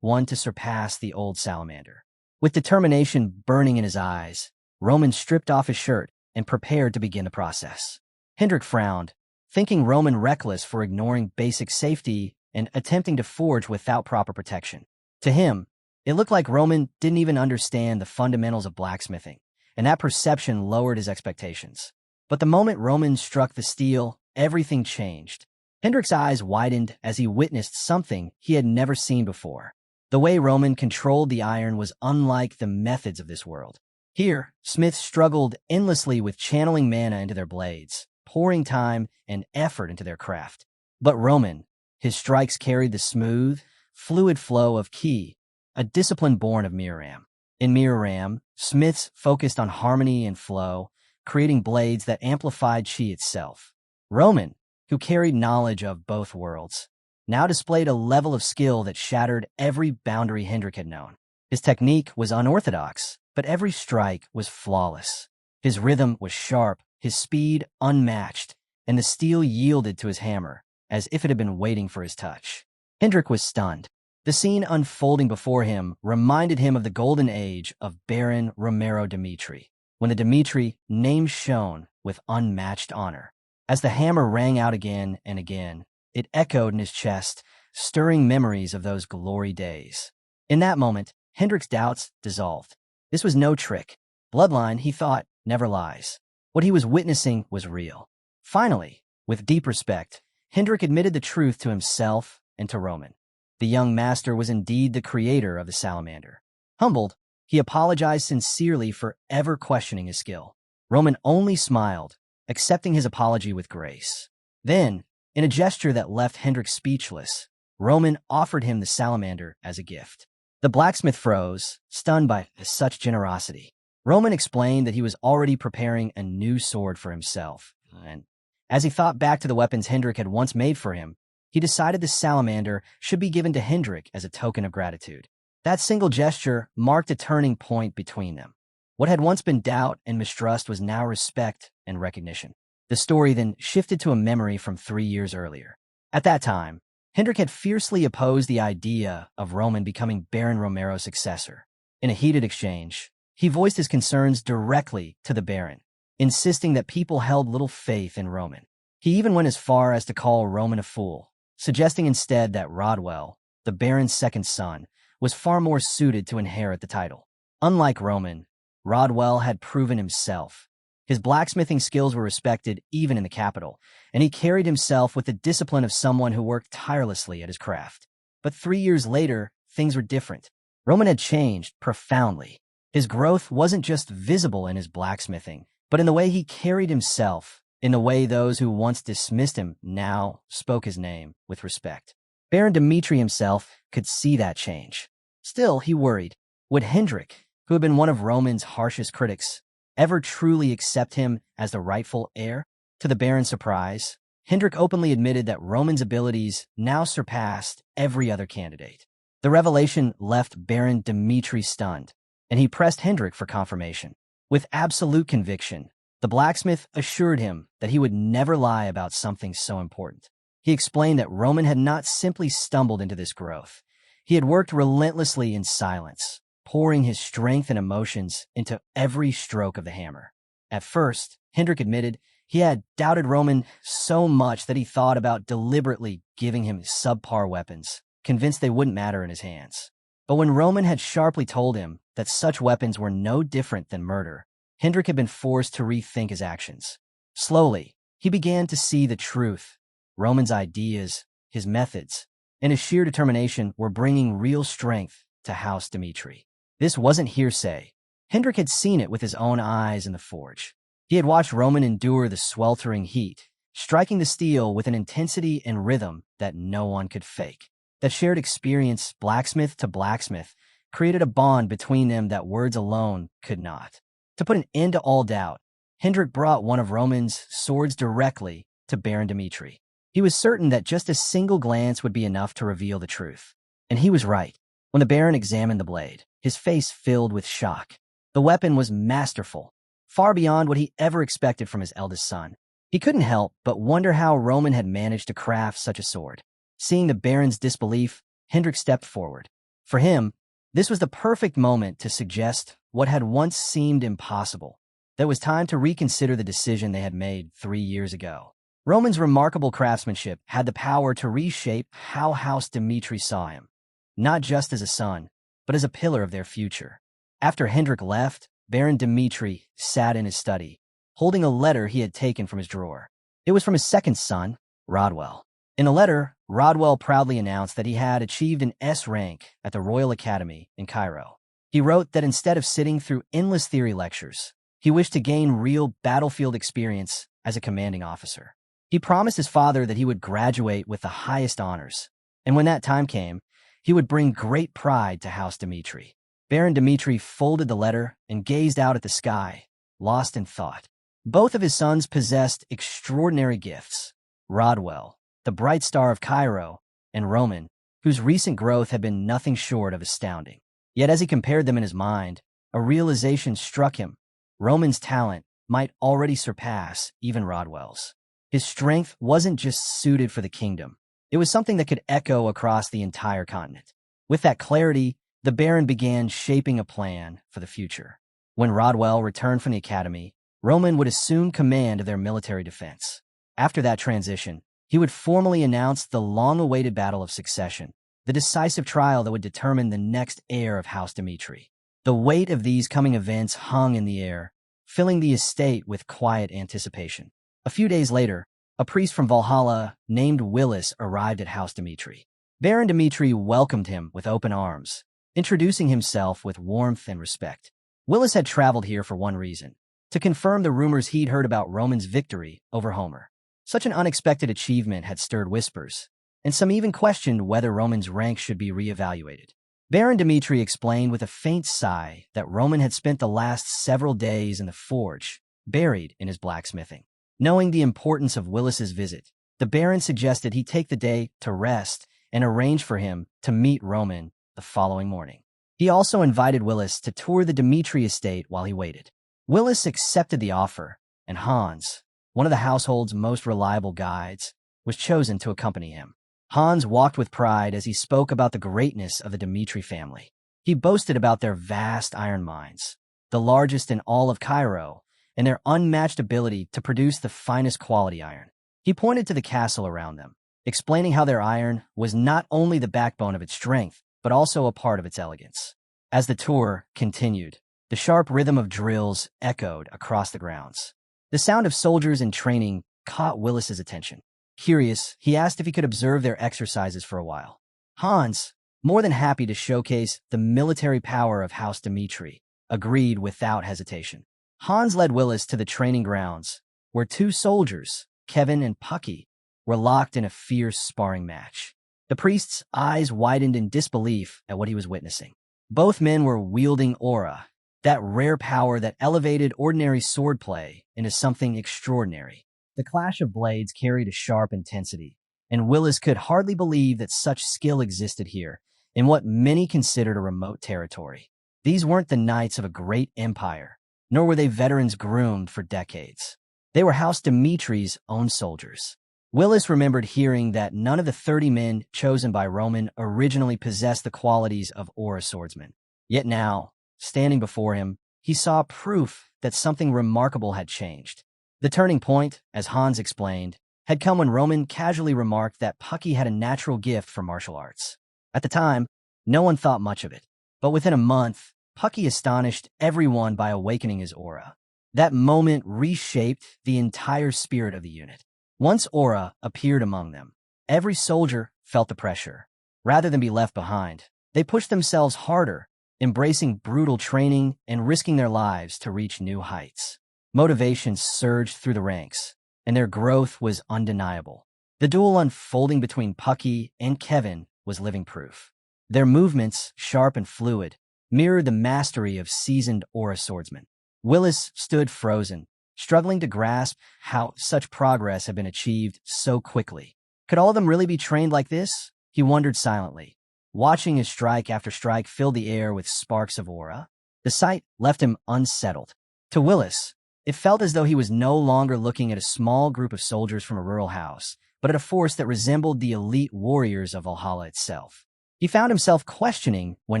one to surpass the old salamander. With determination burning in his eyes, Roman stripped off his shirt and prepared to begin the process. Hendrik frowned, thinking Roman reckless for ignoring basic safety and attempting to forge without proper protection. To him, it looked like Roman didn't even understand the fundamentals of blacksmithing, and that perception lowered his expectations. But the moment Roman struck the steel, everything changed. Hendrik's eyes widened as he witnessed something he had never seen before. The way Roman controlled the iron was unlike the methods of this world. Here, smiths struggled endlessly with channeling mana into their blades, pouring time and effort into their craft. But Roman, his strikes carried the smooth, fluid flow of ki, a discipline born of Miraram. In Miraram, smiths focused on harmony and flow, creating blades that amplified chi itself. Roman, who carried knowledge of both worlds, now displayed a level of skill that shattered every boundary Hendrik had known. His technique was unorthodox, but every strike was flawless. His rhythm was sharp, his speed unmatched, and the steel yielded to his hammer, as if it had been waiting for his touch. Hendrik was stunned. The scene unfolding before him reminded him of the golden age of Baron Romero Dimitri, when the Dimitri name shone with unmatched honor. As the hammer rang out again and again, it echoed in his chest, stirring memories of those glory days. In that moment, Hendrik's doubts dissolved. This was no trick. Bloodline, he thought, never lies. What he was witnessing was real. Finally, with deep respect, Hendrik admitted the truth to himself and to Roman. The young master was indeed the creator of the salamander. Humbled, he apologized sincerely for ever questioning his skill. Roman only smiled, accepting his apology with grace. Then, in a gesture that left Hendrik speechless, Roman offered him the salamander as a gift. The blacksmith froze, stunned by such generosity. Roman explained that he was already preparing a new sword for himself, and as he thought back to the weapons Hendrik had once made for him, he decided the salamander should be given to Hendrik as a token of gratitude. That single gesture marked a turning point between them. What had once been doubt and mistrust was now respect and recognition. The story then shifted to a memory from 3 years earlier. At that time, Hendrik had fiercely opposed the idea of Roman becoming Baron Romero's successor. In a heated exchange, he voiced his concerns directly to the Baron, insisting that people held little faith in Roman. He even went as far as to call Roman a fool, suggesting instead that Rodwell, the Baron's second son, was far more suited to inherit the title. Unlike Roman, Rodwell had proven himself. His blacksmithing skills were respected even in the capital, and he carried himself with the discipline of someone who worked tirelessly at his craft. But 3 years later, things were different. Roman had changed profoundly. His growth wasn't just visible in his blacksmithing, but in the way he carried himself, in the way those who once dismissed him now spoke his name with respect. Baron Dimitri himself could see that change. Still, he worried. Would Hendrik, who had been one of Roman's harshest critics, ever truly accept him as the rightful heir? To the Baron's surprise, Hendrik openly admitted that Roman's abilities now surpassed every other candidate. The revelation left Baron Dimitri stunned, and he pressed Hendrik for confirmation. With absolute conviction, the blacksmith assured him that he would never lie about something so important. He explained that Roman had not simply stumbled into this growth. He had worked relentlessly in silence, pouring his strength and emotions into every stroke of the hammer. At first, Hendrik admitted he had doubted Roman so much that he thought about deliberately giving him subpar weapons, convinced they wouldn't matter in his hands. But when Roman had sharply told him that such weapons were no different than murder, Hendrik had been forced to rethink his actions. Slowly, he began to see the truth. Roman's ideas, his methods, and his sheer determination were bringing real strength to House Dimitri. This wasn't hearsay. Hendrik had seen it with his own eyes in the forge. He had watched Roman endure the sweltering heat, striking the steel with an intensity and rhythm that no one could fake. That shared experience, blacksmith to blacksmith, created a bond between them that words alone could not. To put an end to all doubt, Hendrik brought one of Roman's swords directly to Baron Dimitri. He was certain that just a single glance would be enough to reveal the truth. And he was right. When the Baron examined the blade, his face filled with shock. The weapon was masterful, far beyond what he ever expected from his eldest son. He couldn't help but wonder how Roman had managed to craft such a sword. Seeing the Baron's disbelief, Hendrik stepped forward. For him, this was the perfect moment to suggest what had once seemed impossible. That it was time to reconsider the decision they had made 3 years ago. Roman's remarkable craftsmanship had the power to reshape how House Dimitri saw him, not just as a son, but as a pillar of their future. After Hendrik left, Baron Dimitri sat in his study, holding a letter he had taken from his drawer. It was from his second son, Rodwell. In a letter, Rodwell proudly announced that he had achieved an S rank at the Royal Academy in Cairo. He wrote that instead of sitting through endless theory lectures, he wished to gain real battlefield experience as a commanding officer. He promised his father that he would graduate with the highest honors, and when that time came, he would bring great pride to House Dmitri. Baron Dmitri folded the letter and gazed out at the sky, lost in thought. Both of his sons possessed extraordinary gifts. Rodwell, the bright star of Cairo, and Roman, whose recent growth had been nothing short of astounding. Yet as he compared them in his mind, a realization struck him. Roman's talent might already surpass even Rodwell's. His strength wasn't just suited for the kingdom. It was something that could echo across the entire continent. With that clarity, the Baron began shaping a plan for the future. When Rodwell returned from the academy, Roman would assume command of their military defense. After that transition, he would formally announce the long-awaited battle of succession, the decisive trial that would determine the next heir of House Dmitri. The weight of these coming events hung in the air, filling the estate with quiet anticipation. A few days later, a priest from Valhalla named Willis arrived at House Dmitri. Baron Dmitri welcomed him with open arms, introducing himself with warmth and respect. Willis had traveled here for one reason: to confirm the rumors he'd heard about Roman's victory over Homer. Such an unexpected achievement had stirred whispers, and some even questioned whether Roman's rank should be reevaluated. Baron Dmitri explained with a faint sigh that Roman had spent the last several days in the forge, buried in his blacksmithing. Knowing the importance of Willis's visit, the Baron suggested he take the day to rest and arrange for him to meet Roman the following morning. He also invited Willis to tour the Dmitri estate while he waited. Willis accepted the offer, and Hans, one of the household's most reliable guides, was chosen to accompany him. Hans walked with pride as he spoke about the greatness of the Dmitri family. He boasted about their vast iron mines, the largest in all of Cairo, and their unmatched ability to produce the finest quality iron. He pointed to the castle around them, explaining how their iron was not only the backbone of its strength, but also a part of its elegance. As the tour continued, the sharp rhythm of drills echoed across the grounds. The sound of soldiers in training caught Willis's attention. Curious, he asked if he could observe their exercises for a while. Hans, more than happy to showcase the military power of House Dmitri, agreed without hesitation. Hans led Willis to the training grounds, where two soldiers, Kevin and Pucky, were locked in a fierce sparring match. The priest's eyes widened in disbelief at what he was witnessing. Both men were wielding aura, that rare power that elevated ordinary swordplay into something extraordinary. The clash of blades carried a sharp intensity, and Willis could hardly believe that such skill existed here, in what many considered a remote territory. These weren't the knights of a great empire, nor were they veterans groomed for decades. They were House Dimitri's own soldiers. Willis remembered hearing that none of the 30 men chosen by Roman originally possessed the qualities of aura swordsmen. Yet now, standing before him, he saw proof that something remarkable had changed. The turning point, as Hans explained, had come when Roman casually remarked that Pucky had a natural gift for martial arts. At the time, no one thought much of it, but within a month, Pucky astonished everyone by awakening his aura. That moment reshaped the entire spirit of the unit. Once aura appeared among them, every soldier felt the pressure. Rather than be left behind, they pushed themselves harder, embracing brutal training and risking their lives to reach new heights. Motivation surged through the ranks, and their growth was undeniable. The duel unfolding between Pucky and Kevin was living proof. Their movements, sharp and fluid, mirrored the mastery of seasoned aura swordsmen. Willis stood frozen, struggling to grasp how such progress had been achieved so quickly. Could all of them really be trained like this? He wondered silently, watching as strike after strike filled the air with sparks of aura. The sight left him unsettled. To Willis, it felt as though he was no longer looking at a small group of soldiers from a rural house, but at a force that resembled the elite warriors of Valhalla itself. He found himself questioning when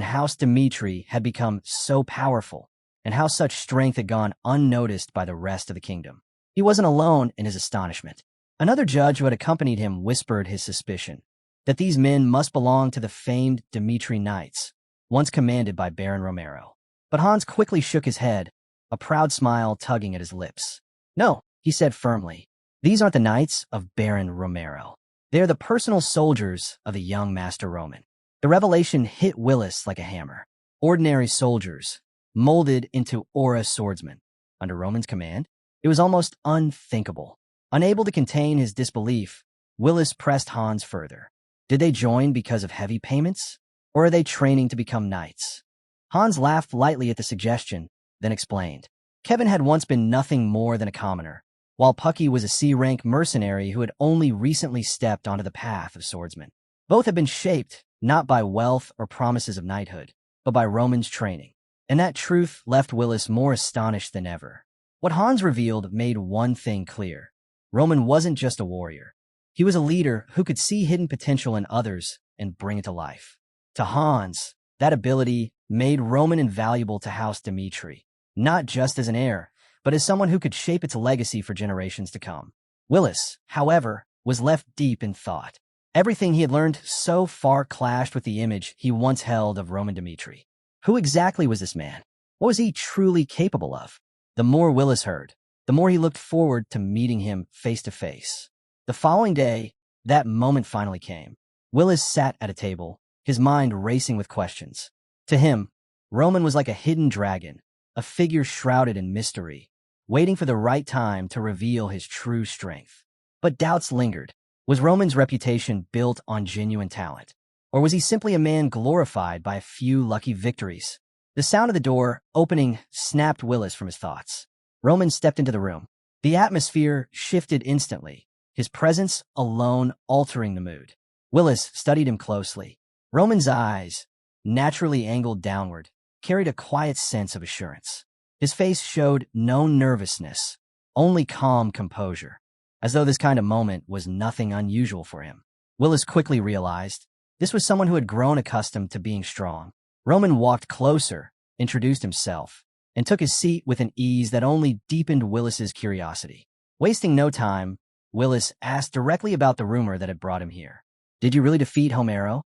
House Dmitri had become so powerful, and how such strength had gone unnoticed by the rest of the kingdom. He wasn't alone in his astonishment. Another judge who had accompanied him whispered his suspicion that these men must belong to the famed Dmitri Knights, once commanded by Baron Romero. But Hans quickly shook his head, a proud smile tugging at his lips. "No," he said firmly, "these aren't the Knights of Baron Romero. They are the personal soldiers of the young Master Roman. The revelation hit Willis like a hammer. Ordinary soldiers, molded into aura swordsmen. Under Roman's command, it was almost unthinkable. Unable to contain his disbelief, Willis pressed Hans further. Did they join because of heavy payments? Or are they training to become knights? Hans laughed lightly at the suggestion, then explained. Kevin had once been nothing more than a commoner, while Pucky was a C-rank mercenary who had only recently stepped onto the path of swordsmen. Both had been shaped not by wealth or promises of knighthood, but by Roman's training. And that truth left Willis more astonished than ever. What Hans revealed made one thing clear. Roman wasn't just a warrior. He was a leader who could see hidden potential in others and bring it to life. To Hans, that ability made Roman invaluable to House Dmitri, not just as an heir, but as someone who could shape its legacy for generations to come. Willis, however, was left deep in thought. Everything he had learned so far clashed with the image he once held of Roman Dmitri. Who exactly was this man? What was he truly capable of? The more Willis heard, the more he looked forward to meeting him face to face. The following day, that moment finally came. Willis sat at a table, his mind racing with questions. To him, Roman was like a hidden dragon, a figure shrouded in mystery, waiting for the right time to reveal his true strength. But doubts lingered. Was Roman's reputation built on genuine talent? Or was he simply a man glorified by a few lucky victories? The sound of the door opening snapped Willis from his thoughts. Roman stepped into the room. The atmosphere shifted instantly, his presence alone altering the mood. Willis studied him closely. Roman's eyes, naturally angled downward, carried a quiet sense of assurance. His face showed no nervousness, only calm composure, as though this kind of moment was nothing unusual for him. Willis quickly realized this was someone who had grown accustomed to being strong. Roman walked closer, introduced himself, and took his seat with an ease that only deepened Willis's curiosity. Wasting no time, Willis asked directly about the rumor that had brought him here. Did you really defeat Homero?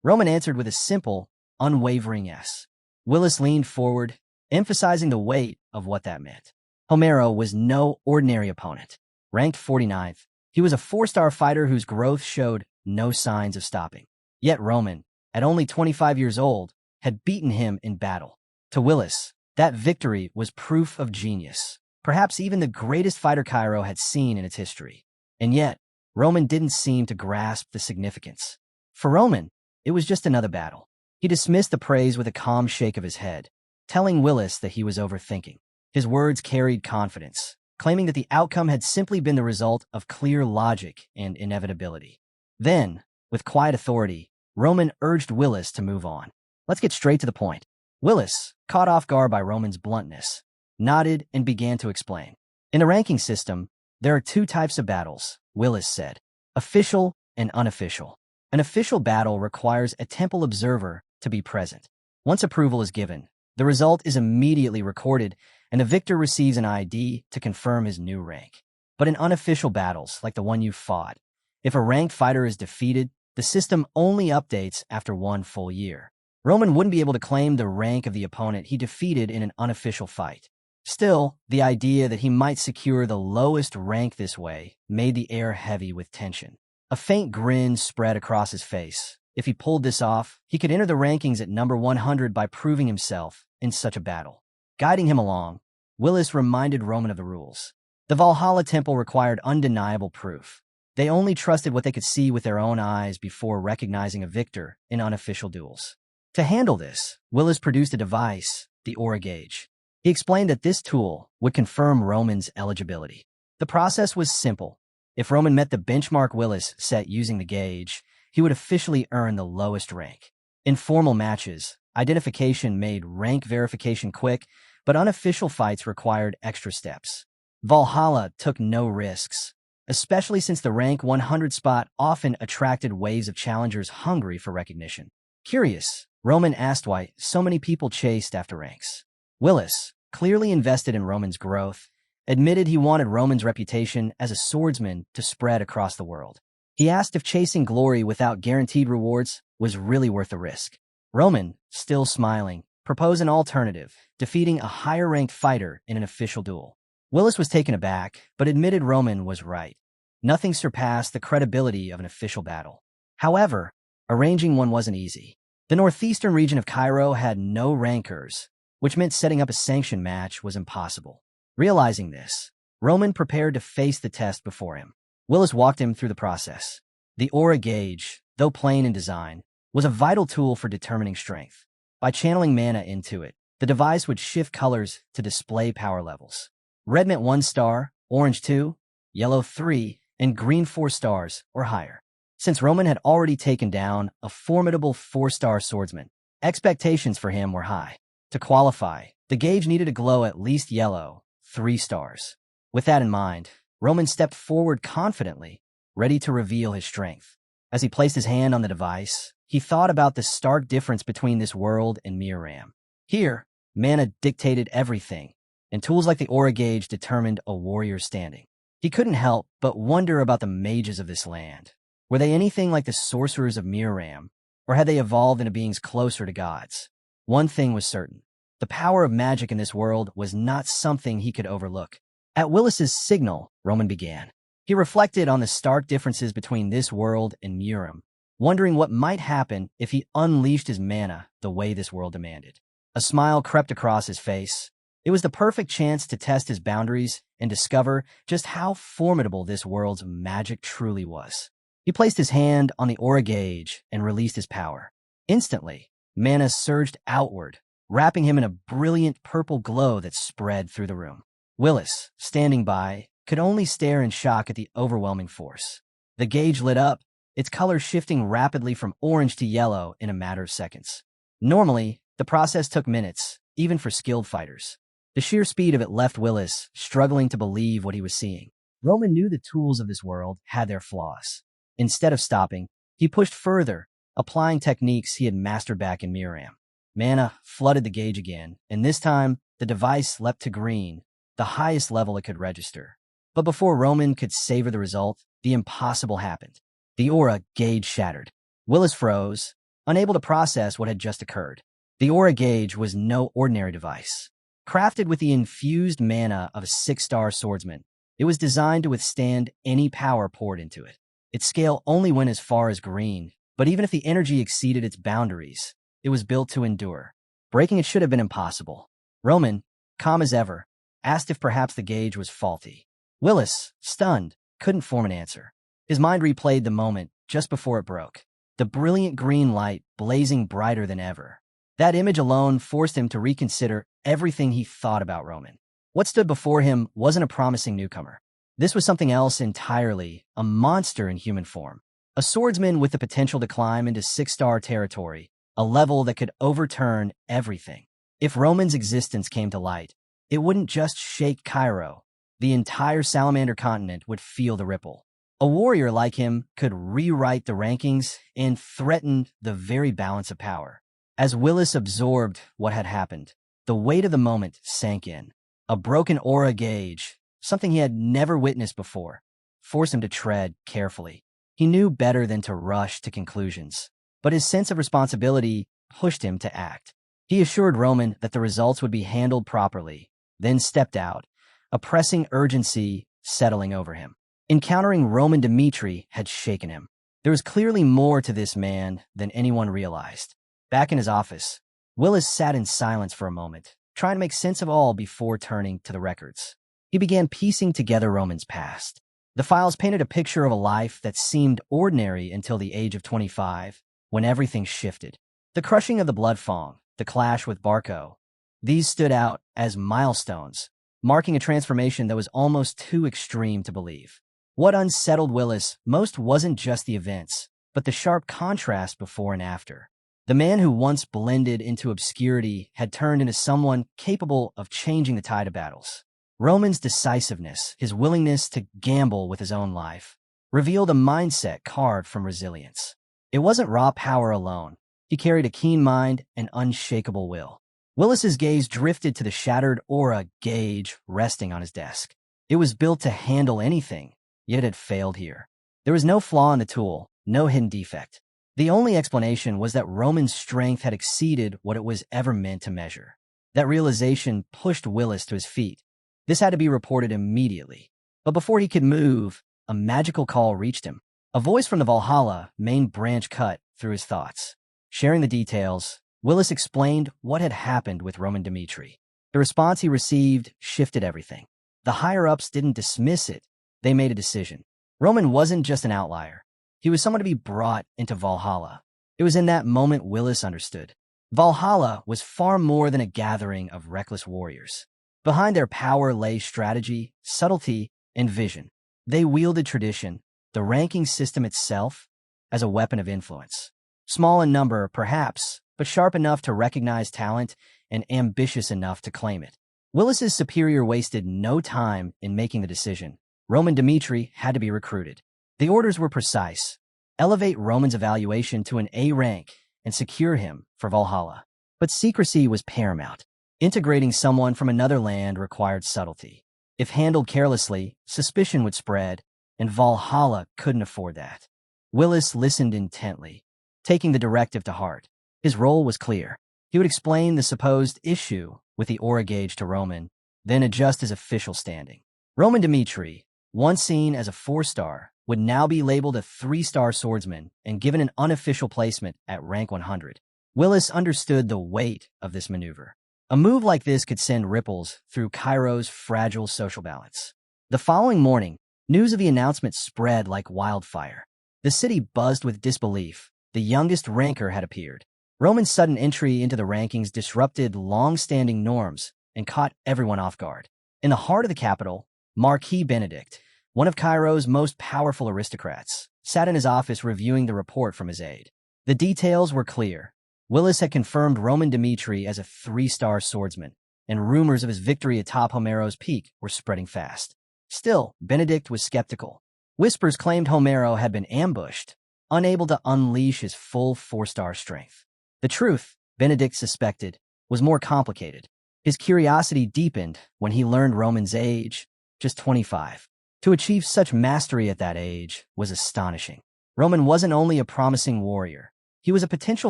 Roman answered with a simple, unwavering yes. Willis leaned forward, emphasizing the weight of what that meant. Homero was no ordinary opponent. Ranked 49th, he was a 4-star fighter whose growth showed no signs of stopping. Yet Roman, at only 25 years old, had beaten him in battle. To Willis, that victory was proof of genius, perhaps even the greatest fighter Cairo had seen in its history. And yet, Roman didn't seem to grasp the significance. For Roman, it was just another battle. He dismissed the praise with a calm shake of his head, telling Willis that he was overthinking. His words carried confidence, claiming that the outcome had simply been the result of clear logic and inevitability. Then, with quiet authority, Roman urged Willis to move on. Let's get straight to the point. Willis, caught off guard by Roman's bluntness, nodded and began to explain. In the ranking system, there are 2 types of battles, Willis said. Official and unofficial. An official battle requires a temple observer to be present. Once approval is given, the result is immediately recorded, and the victor receives an ID to confirm his new rank. But in unofficial battles, like the one you fought, if a ranked fighter is defeated, the system only updates after 1 full year. Roman wouldn't be able to claim the rank of the opponent he defeated in an unofficial fight. Still, the idea that he might secure the lowest rank this way made the air heavy with tension. A faint grin spread across his face. If he pulled this off, he could enter the rankings at number 100 by proving himself in such a battle. Guiding him along, Willis reminded Roman of the rules. The Valhalla Temple required undeniable proof. They only trusted what they could see with their own eyes before recognizing a victor in unofficial duels. To handle this, Willis produced a device, the aura gauge. He explained that this tool would confirm Roman's eligibility. The process was simple. If Roman met the benchmark Willis set using the gauge, he would officially earn the lowest rank. In formal matches, identification made rank verification quick, but unofficial fights required extra steps. Valhalla took no risks, especially since the rank 100 spot often attracted waves of challengers hungry for recognition. Curious, Roman asked why so many people chased after ranks. Willis, clearly invested in Roman's growth, admitted he wanted Roman's reputation as a swordsman to spread across the world. He asked if chasing glory without guaranteed rewards was really worth the risk. Roman, still smiling, proposed an alternative, defeating a higher-ranked fighter in an official duel. Willis was taken aback, but admitted Roman was right. Nothing surpassed the credibility of an official battle. However, arranging one wasn't easy. The northeastern region of Cairo had no rankers, which meant setting up a sanctioned match was impossible. Realizing this, Roman prepared to face the test before him. Willis walked him through the process. The aura gauge, though plain in design, was a vital tool for determining strength. By channeling mana into it, the device would shift colors to display power levels. Red meant 1 star, orange 2, yellow 3, and green 4 stars or higher. Since Roman had already taken down a formidable 4-star swordsman, expectations for him were high. To qualify, the gauge needed to glow at least yellow, 3 stars. With that in mind, Roman stepped forward confidently, ready to reveal his strength. As he placed his hand on the device, he thought about the stark difference between this world and Miram. Here, mana dictated everything, and tools like the aura gauge determined a warrior's standing. He couldn't help but wonder about the mages of this land. Were they anything like the sorcerers of Miram, or had they evolved into beings closer to gods? One thing was certain. The power of magic in this world was not something he could overlook. At Willis's signal, Roman began. He reflected on the stark differences between this world and Miram, wondering what might happen if he unleashed his mana the way this world demanded. A smile crept across his face. It was the perfect chance to test his boundaries and discover just how formidable this world's magic truly was. He placed his hand on the aura gauge and released his power. Instantly, mana surged outward, wrapping him in a brilliant purple glow that spread through the room. Willis, standing by, could only stare in shock at the overwhelming force. The gauge lit up, its color shifting rapidly from orange to yellow in a matter of seconds. Normally, the process took minutes, even for skilled fighters. The sheer speed of it left Willis struggling to believe what he was seeing. Roman knew the tools of this world had their flaws. Instead of stopping, he pushed further, applying techniques he had mastered back in Miram. Mana flooded the gauge again, and this time, the device leapt to green, the highest level it could register. But before Roman could savor the result, the impossible happened. The aura gauge shattered. Willis froze, unable to process what had just occurred. The aura gauge was no ordinary device. Crafted with the infused mana of a 6-star swordsman, it was designed to withstand any power poured into it. Its scale only went as far as green, but even if the energy exceeded its boundaries, it was built to endure. Breaking it should have been impossible. Roman, calm as ever, asked if perhaps the gauge was faulty. Willis, stunned, couldn't form an answer. His mind replayed the moment just before it broke. The brilliant green light blazing brighter than ever. That image alone forced him to reconsider everything he thought about Roman. What stood before him wasn't a promising newcomer. This was something else entirely, a monster in human form. A swordsman with the potential to climb into 6-star territory, a level that could overturn everything. If Roman's existence came to light, it wouldn't just shake Cairo. The entire Salamander continent would feel the ripple. A warrior like him could rewrite the rankings and threaten the very balance of power. As Willis absorbed what had happened, the weight of the moment sank in. A broken aura gauge, something he had never witnessed before, forced him to tread carefully. He knew better than to rush to conclusions, but his sense of responsibility pushed him to act. He assured Roman that the results would be handled properly, then stepped out, a pressing urgency settling over him. Encountering Roman Dmitri had shaken him. There was clearly more to this man than anyone realized. Back in his office, Willis sat in silence for a moment, trying to make sense of all before turning to the records. He began piecing together Roman's past. The files painted a picture of a life that seemed ordinary until the age of 25, when everything shifted. The crushing of the Blood Fong, the clash with Barco, these stood out as milestones, marking a transformation that was almost too extreme to believe. What unsettled Willis most wasn't just the events, but the sharp contrast before and after. The man who once blended into obscurity had turned into someone capable of changing the tide of battles. Roman's decisiveness, his willingness to gamble with his own life, revealed a mindset carved from resilience. It wasn't raw power alone. He carried a keen mind and unshakable will. Willis's gaze drifted to the shattered aura gauge resting on his desk. It was built to handle anything, yet it had failed here. There was no flaw in the tool, no hidden defect. The only explanation was that Roman's strength had exceeded what it was ever meant to measure. That realization pushed Willis to his feet. This had to be reported immediately. But before he could move, a magical call reached him. A voice from the Valhalla main branch cut through his thoughts. Sharing the details, Willis explained what had happened with Roman Dmitri. The response he received shifted everything. The higher-ups didn't dismiss it. They made a decision. Roman wasn't just an outlier. He was someone to be brought into Valhalla. It was in that moment Willis understood. Valhalla was far more than a gathering of reckless warriors. Behind their power lay strategy, subtlety, and vision. They wielded tradition, the ranking system itself, as a weapon of influence. Small in number, perhaps, but sharp enough to recognize talent and ambitious enough to claim it. Willis's superior wasted no time in making the decision. Roman Dmitri had to be recruited. The orders were precise. Elevate Roman's evaluation to an A rank and secure him for Valhalla. But secrecy was paramount. Integrating someone from another land required subtlety. If handled carelessly, suspicion would spread, and Valhalla couldn't afford that. Willis listened intently, taking the directive to heart. His role was clear. He would explain the supposed issue with the aura gauge to Roman, then adjust his official standing. Roman Dmitri, once seen as a 4-star, would now be labeled a 3-star swordsman and given an unofficial placement at rank 100. Willis understood the weight of this maneuver. A move like this could send ripples through Cairo's fragile social balance. The following morning, news of the announcement spread like wildfire. The city buzzed with disbelief. The youngest ranker had appeared. Roman's sudden entry into the rankings disrupted long-standing norms and caught everyone off guard. In the heart of the capital, Marquis Benedict, one of Cairo's most powerful aristocrats, sat in his office reviewing the report from his aide. The details were clear. Willis had confirmed Roman Dmitri as a 3-star swordsman, and rumors of his victory atop Homero's Peak were spreading fast. Still, Benedict was skeptical. Whispers claimed Homero had been ambushed, unable to unleash his full 4-star strength. The truth, Benedict suspected, was more complicated. His curiosity deepened when he learned Roman's age, just 25. To achieve such mastery at that age was astonishing. Roman wasn't only a promising warrior. He was a potential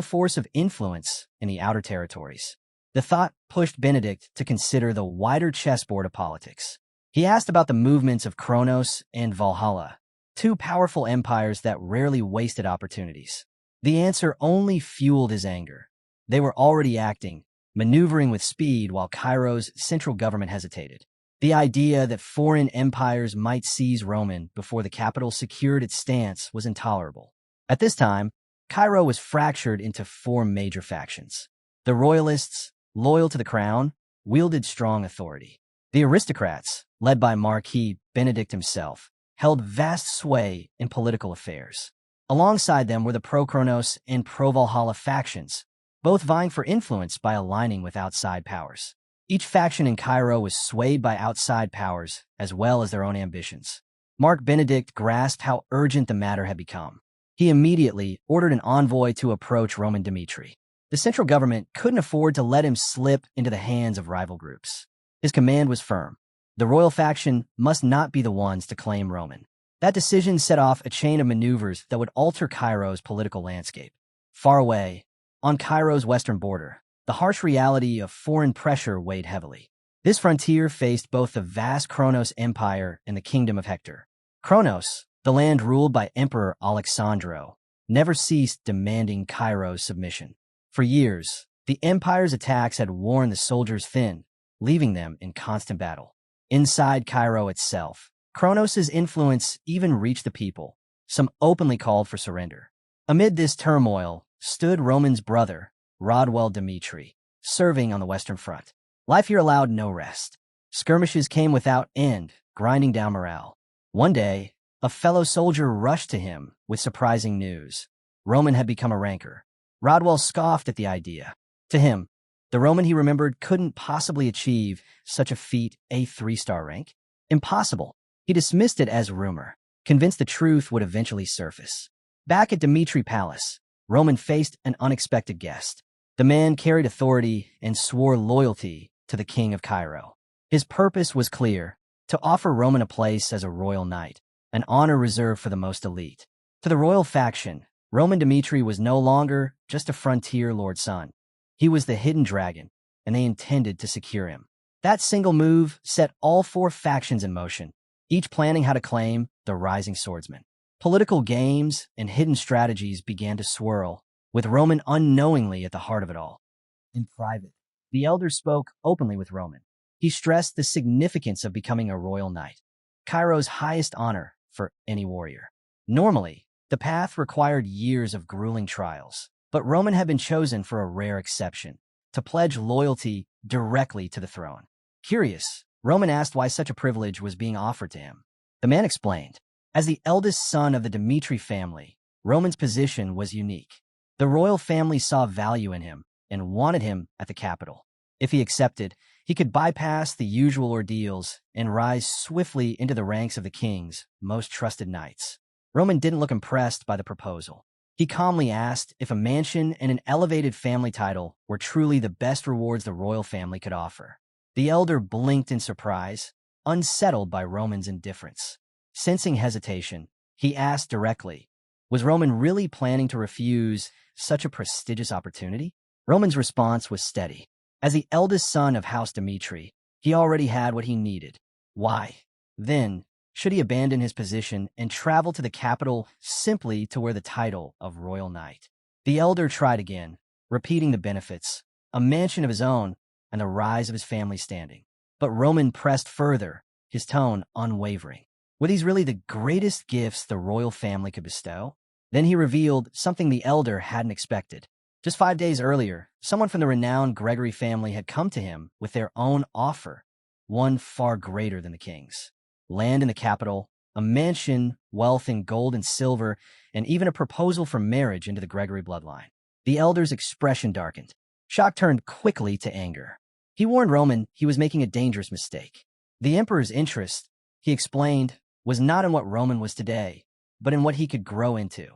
force of influence in the outer territories. The thought pushed Benedict to consider the wider chessboard of politics. He asked about the movements of Kronos and Valhalla, two powerful empires that rarely wasted opportunities. The answer only fueled his anger. They were already acting, maneuvering with speed while Cairo's central government hesitated. The idea that foreign empires might seize Roman before the capital secured its stance was intolerable. At this time, Cairo was fractured into 4 major factions. The royalists, loyal to the crown, wielded strong authority. The aristocrats, led by Marquis Benedict himself, held vast sway in political affairs. Alongside them were the pro-Kronos and pro-Valhalla factions, both vying for influence by aligning with outside powers. Each faction in Cairo was swayed by outside powers as well as their own ambitions. Mark Benedict grasped how urgent the matter had become. He immediately ordered an envoy to approach Roman Dmitri. The central government couldn't afford to let him slip into the hands of rival groups. His command was firm. The royal faction must not be the ones to claim Roman. That decision set off a chain of maneuvers that would alter Cairo's political landscape. Far away, on Cairo's western border, the harsh reality of foreign pressure weighed heavily. This frontier faced both the vast Kronos Empire and the Kingdom of Hector. Kronos, the land ruled by Emperor Alexandro, never ceased demanding Cairo's submission. For years, the empire's attacks had worn the soldiers thin, leaving them in constant battle. Inside Cairo itself, Kronos' influence even reached the people. Some openly called for surrender. Amid this turmoil stood Roman's brother, Rodwell Dmitri, serving on the Western Front. Life here allowed no rest. Skirmishes came without end, grinding down morale. One day, a fellow soldier rushed to him with surprising news. Roman had become a ranker. Rodwell scoffed at the idea. To him, the Roman he remembered couldn't possibly achieve such a feat, a 3-star rank. Impossible. He dismissed it as rumor, convinced the truth would eventually surface. Back at Dmitri Palace, Roman faced an unexpected guest. The man carried authority and swore loyalty to the king of Cairo. His purpose was clear, to offer Roman a place as a royal knight, an honor reserved for the most elite. To the royal faction, Roman Dmitri was no longer just a frontier lord's son. He was the hidden dragon, and they intended to secure him. That single move set all 4 factions in motion, each planning how to claim the rising swordsman. Political games and hidden strategies began to swirl, with Roman unknowingly at the heart of it all. In private, the elder spoke openly with Roman. He stressed the significance of becoming a royal knight, Cairo's highest honor for any warrior. Normally, the path required years of grueling trials, but Roman had been chosen for a rare exception, to pledge loyalty directly to the throne. Curious, Roman asked why such a privilege was being offered to him. The man explained, as the eldest son of the Dmitri family, Roman's position was unique. The royal family saw value in him and wanted him at the capital. If he accepted, he could bypass the usual ordeals and rise swiftly into the ranks of the king's most trusted knights. Roman didn't look impressed by the proposal. He calmly asked if a mansion and an elevated family title were truly the best rewards the royal family could offer. The elder blinked in surprise, unsettled by Roman's indifference. Sensing hesitation, he asked directly, was Roman really planning to refuse such a prestigious opportunity? Roman's response was steady. As the eldest son of House Dmitri, he already had what he needed. Why, then, should he abandon his position and travel to the capital simply to wear the title of royal knight? The elder tried again, repeating the benefits, a mansion of his own, and the rise of his family standing. But Roman pressed further, his tone unwavering. Were these really the greatest gifts the royal family could bestow? Then he revealed something the elder hadn't expected. Just 5 days earlier, someone from the renowned Gregory family had come to him with their own offer, one far greater than the king's. Land in the capital, a mansion, wealth in gold and silver, and even a proposal for marriage into the Gregory bloodline. The elder's expression darkened. Shock turned quickly to anger. He warned Roman he was making a dangerous mistake. The emperor's interest, he explained, was not in what Roman was today, but in what he could grow into.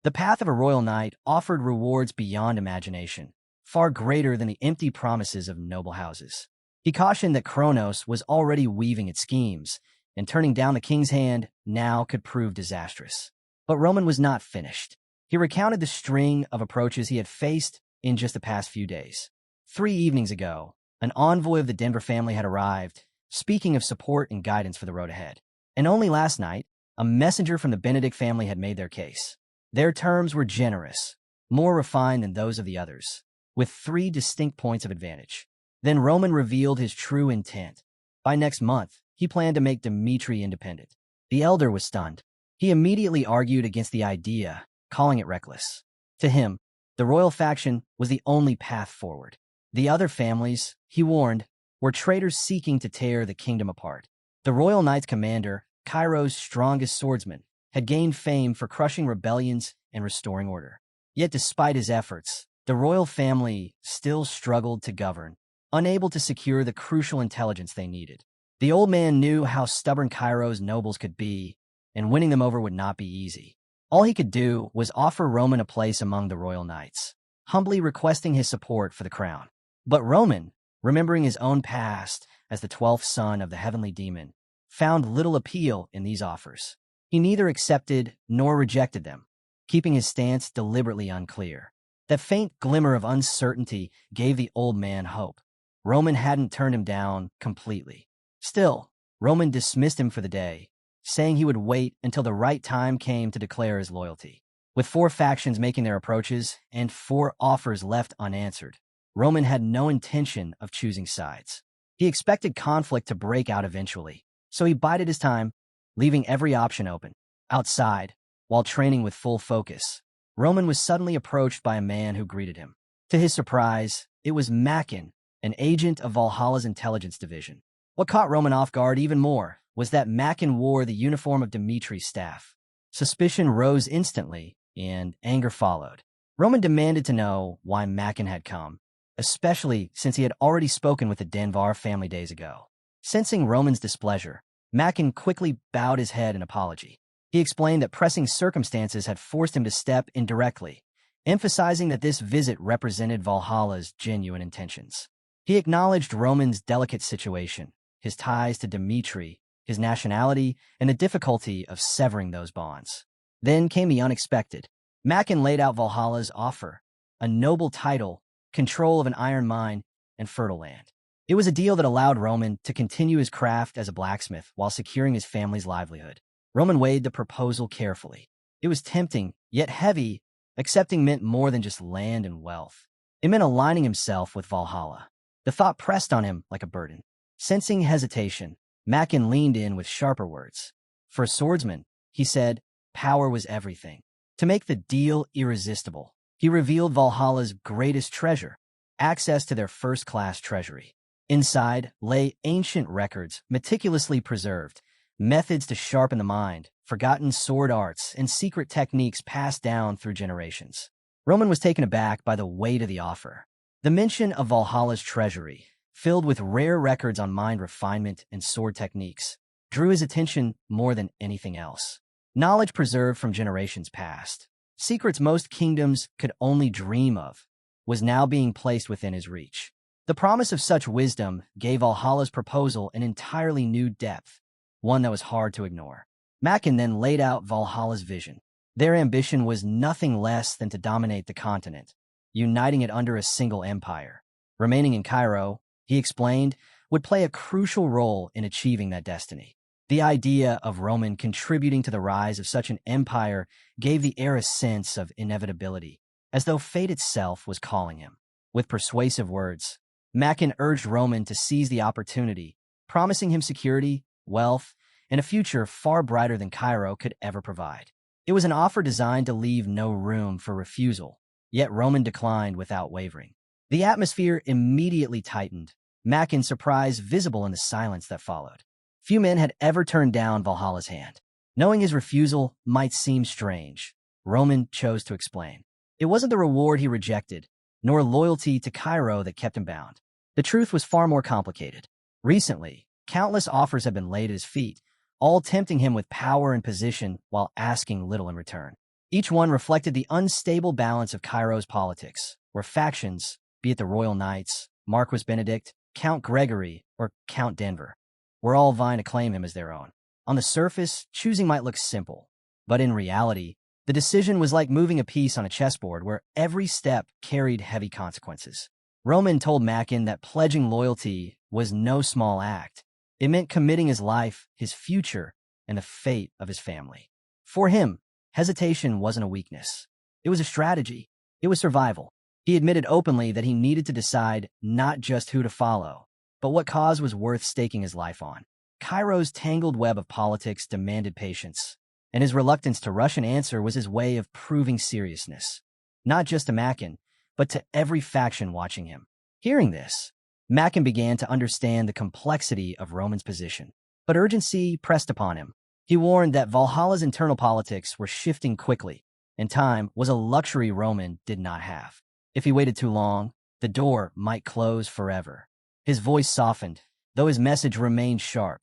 The path of a royal knight offered rewards beyond imagination, far greater than the empty promises of noble houses. He cautioned that Kronos was already weaving its schemes, and turning down the king's hand now could prove disastrous. But Roman was not finished. He recounted the string of approaches he had faced in just the past few days. 3 evenings ago, an envoy of the Denver family had arrived, speaking of support and guidance for the road ahead. And only last night, a messenger from the Benedict family had made their case. Their terms were generous, more refined than those of the others, with 3 distinct points of advantage. Then Roman revealed his true intent. By next month, he planned to make Dmitri independent. The elder was stunned. He immediately argued against the idea, calling it reckless. To him, the royal faction was the only path forward. The other families, he warned, were traitors seeking to tear the kingdom apart. The royal knight's commander, Cairo's strongest swordsman, had gained fame for crushing rebellions and restoring order. Yet despite his efforts, the royal family still struggled to govern, unable to secure the crucial intelligence they needed. The old man knew how stubborn Cairo's nobles could be, and winning them over would not be easy. All he could do was offer Roman a place among the royal knights, humbly requesting his support for the crown. But Roman, remembering his own past as the 12th son of the heavenly demon, found little appeal in these offers. He neither accepted nor rejected them, keeping his stance deliberately unclear. That faint glimmer of uncertainty gave the old man hope. Roman hadn't turned him down completely. Still, Roman dismissed him for the day, saying he would wait until the right time came to declare his loyalty. With 4 factions making their approaches and 4 offers left unanswered, Roman had no intention of choosing sides. He expected conflict to break out eventually, so he bided his time, leaving every option open. Outside, while training with full focus, Roman was suddenly approached by a man who greeted him. To his surprise, it was Makin, an agent of Valhalla's intelligence division. What caught Roman off guard even more was that Makin wore the uniform of Dmitri's staff. Suspicion rose instantly, and anger followed. Roman demanded to know why Makin had come, especially since he had already spoken with the Denvar family days ago. Sensing Roman's displeasure, Makin quickly bowed his head in apology. He explained that pressing circumstances had forced him to step in directly, emphasizing that this visit represented Valhalla's genuine intentions. He acknowledged Roman's delicate situation, his ties to Dmitri, his nationality, and the difficulty of severing those bonds. Then came the unexpected. Makin laid out Valhalla's offer, a noble title, control of an iron mine, and fertile land. It was a deal that allowed Roman to continue his craft as a blacksmith while securing his family's livelihood. Roman weighed the proposal carefully. It was tempting, yet heavy. Accepting meant more than just land and wealth. It meant aligning himself with Valhalla. The thought pressed on him like a burden. Sensing hesitation, Mackin leaned in with sharper words. For a swordsman, he said, power was everything. To make the deal irresistible, he revealed Valhalla's greatest treasure, access to their first-class treasury. Inside lay ancient records, meticulously preserved, methods to sharpen the mind, forgotten sword arts, and secret techniques passed down through generations. Roman was taken aback by the weight of the offer. The mention of Valhalla's treasury, filled with rare records on mind refinement and sword techniques, drew his attention more than anything else. Knowledge preserved from generations past, secrets most kingdoms could only dream of, was now being placed within his reach. The promise of such wisdom gave Valhalla's proposal an entirely new depth, one that was hard to ignore. Mackin then laid out Valhalla's vision. Their ambition was nothing less than to dominate the continent, uniting it under a single empire. Remaining in Cairo, he explained, would play a crucial role in achieving that destiny. The idea of Roman contributing to the rise of such an empire gave the heir a sense of inevitability, as though fate itself was calling him. With persuasive words, Mackin urged Roman to seize the opportunity, promising him security, wealth, and a future far brighter than Cairo could ever provide. It was an offer designed to leave no room for refusal, yet Roman declined without wavering. The atmosphere immediately tightened, Mackin's surprise visible in the silence that followed. Few men had ever turned down Valhalla's hand. Knowing his refusal might seem strange, Roman chose to explain. It wasn't the reward he rejected, nor loyalty to Cairo that kept him bound. The truth was far more complicated. Recently, countless offers had been laid at his feet, all tempting him with power and position while asking little in return. Each one reflected the unstable balance of Cairo's politics, where factions, be it the Royal Knights, Marquis Benedict, Count Gregory, or Count Denver, were all vying to claim him as their own. On the surface, choosing might look simple, but in reality, the decision was like moving a piece on a chessboard where every step carried heavy consequences. Roman told Mackin that pledging loyalty was no small act. It meant committing his life, his future, and the fate of his family. For him, hesitation wasn't a weakness. It was a strategy. It was survival. He admitted openly that he needed to decide not just who to follow, but what cause was worth staking his life on. Cairo's tangled web of politics demanded patience, and his reluctance to rush an answer was his way of proving seriousness, not just to Mackin, but to every faction watching him. Hearing this, Mackin began to understand the complexity of Roman's position, but urgency pressed upon him. He warned that Valhalla's internal politics were shifting quickly, and time was a luxury Roman did not have. If he waited too long, the door might close forever. His voice softened, though his message remained sharp.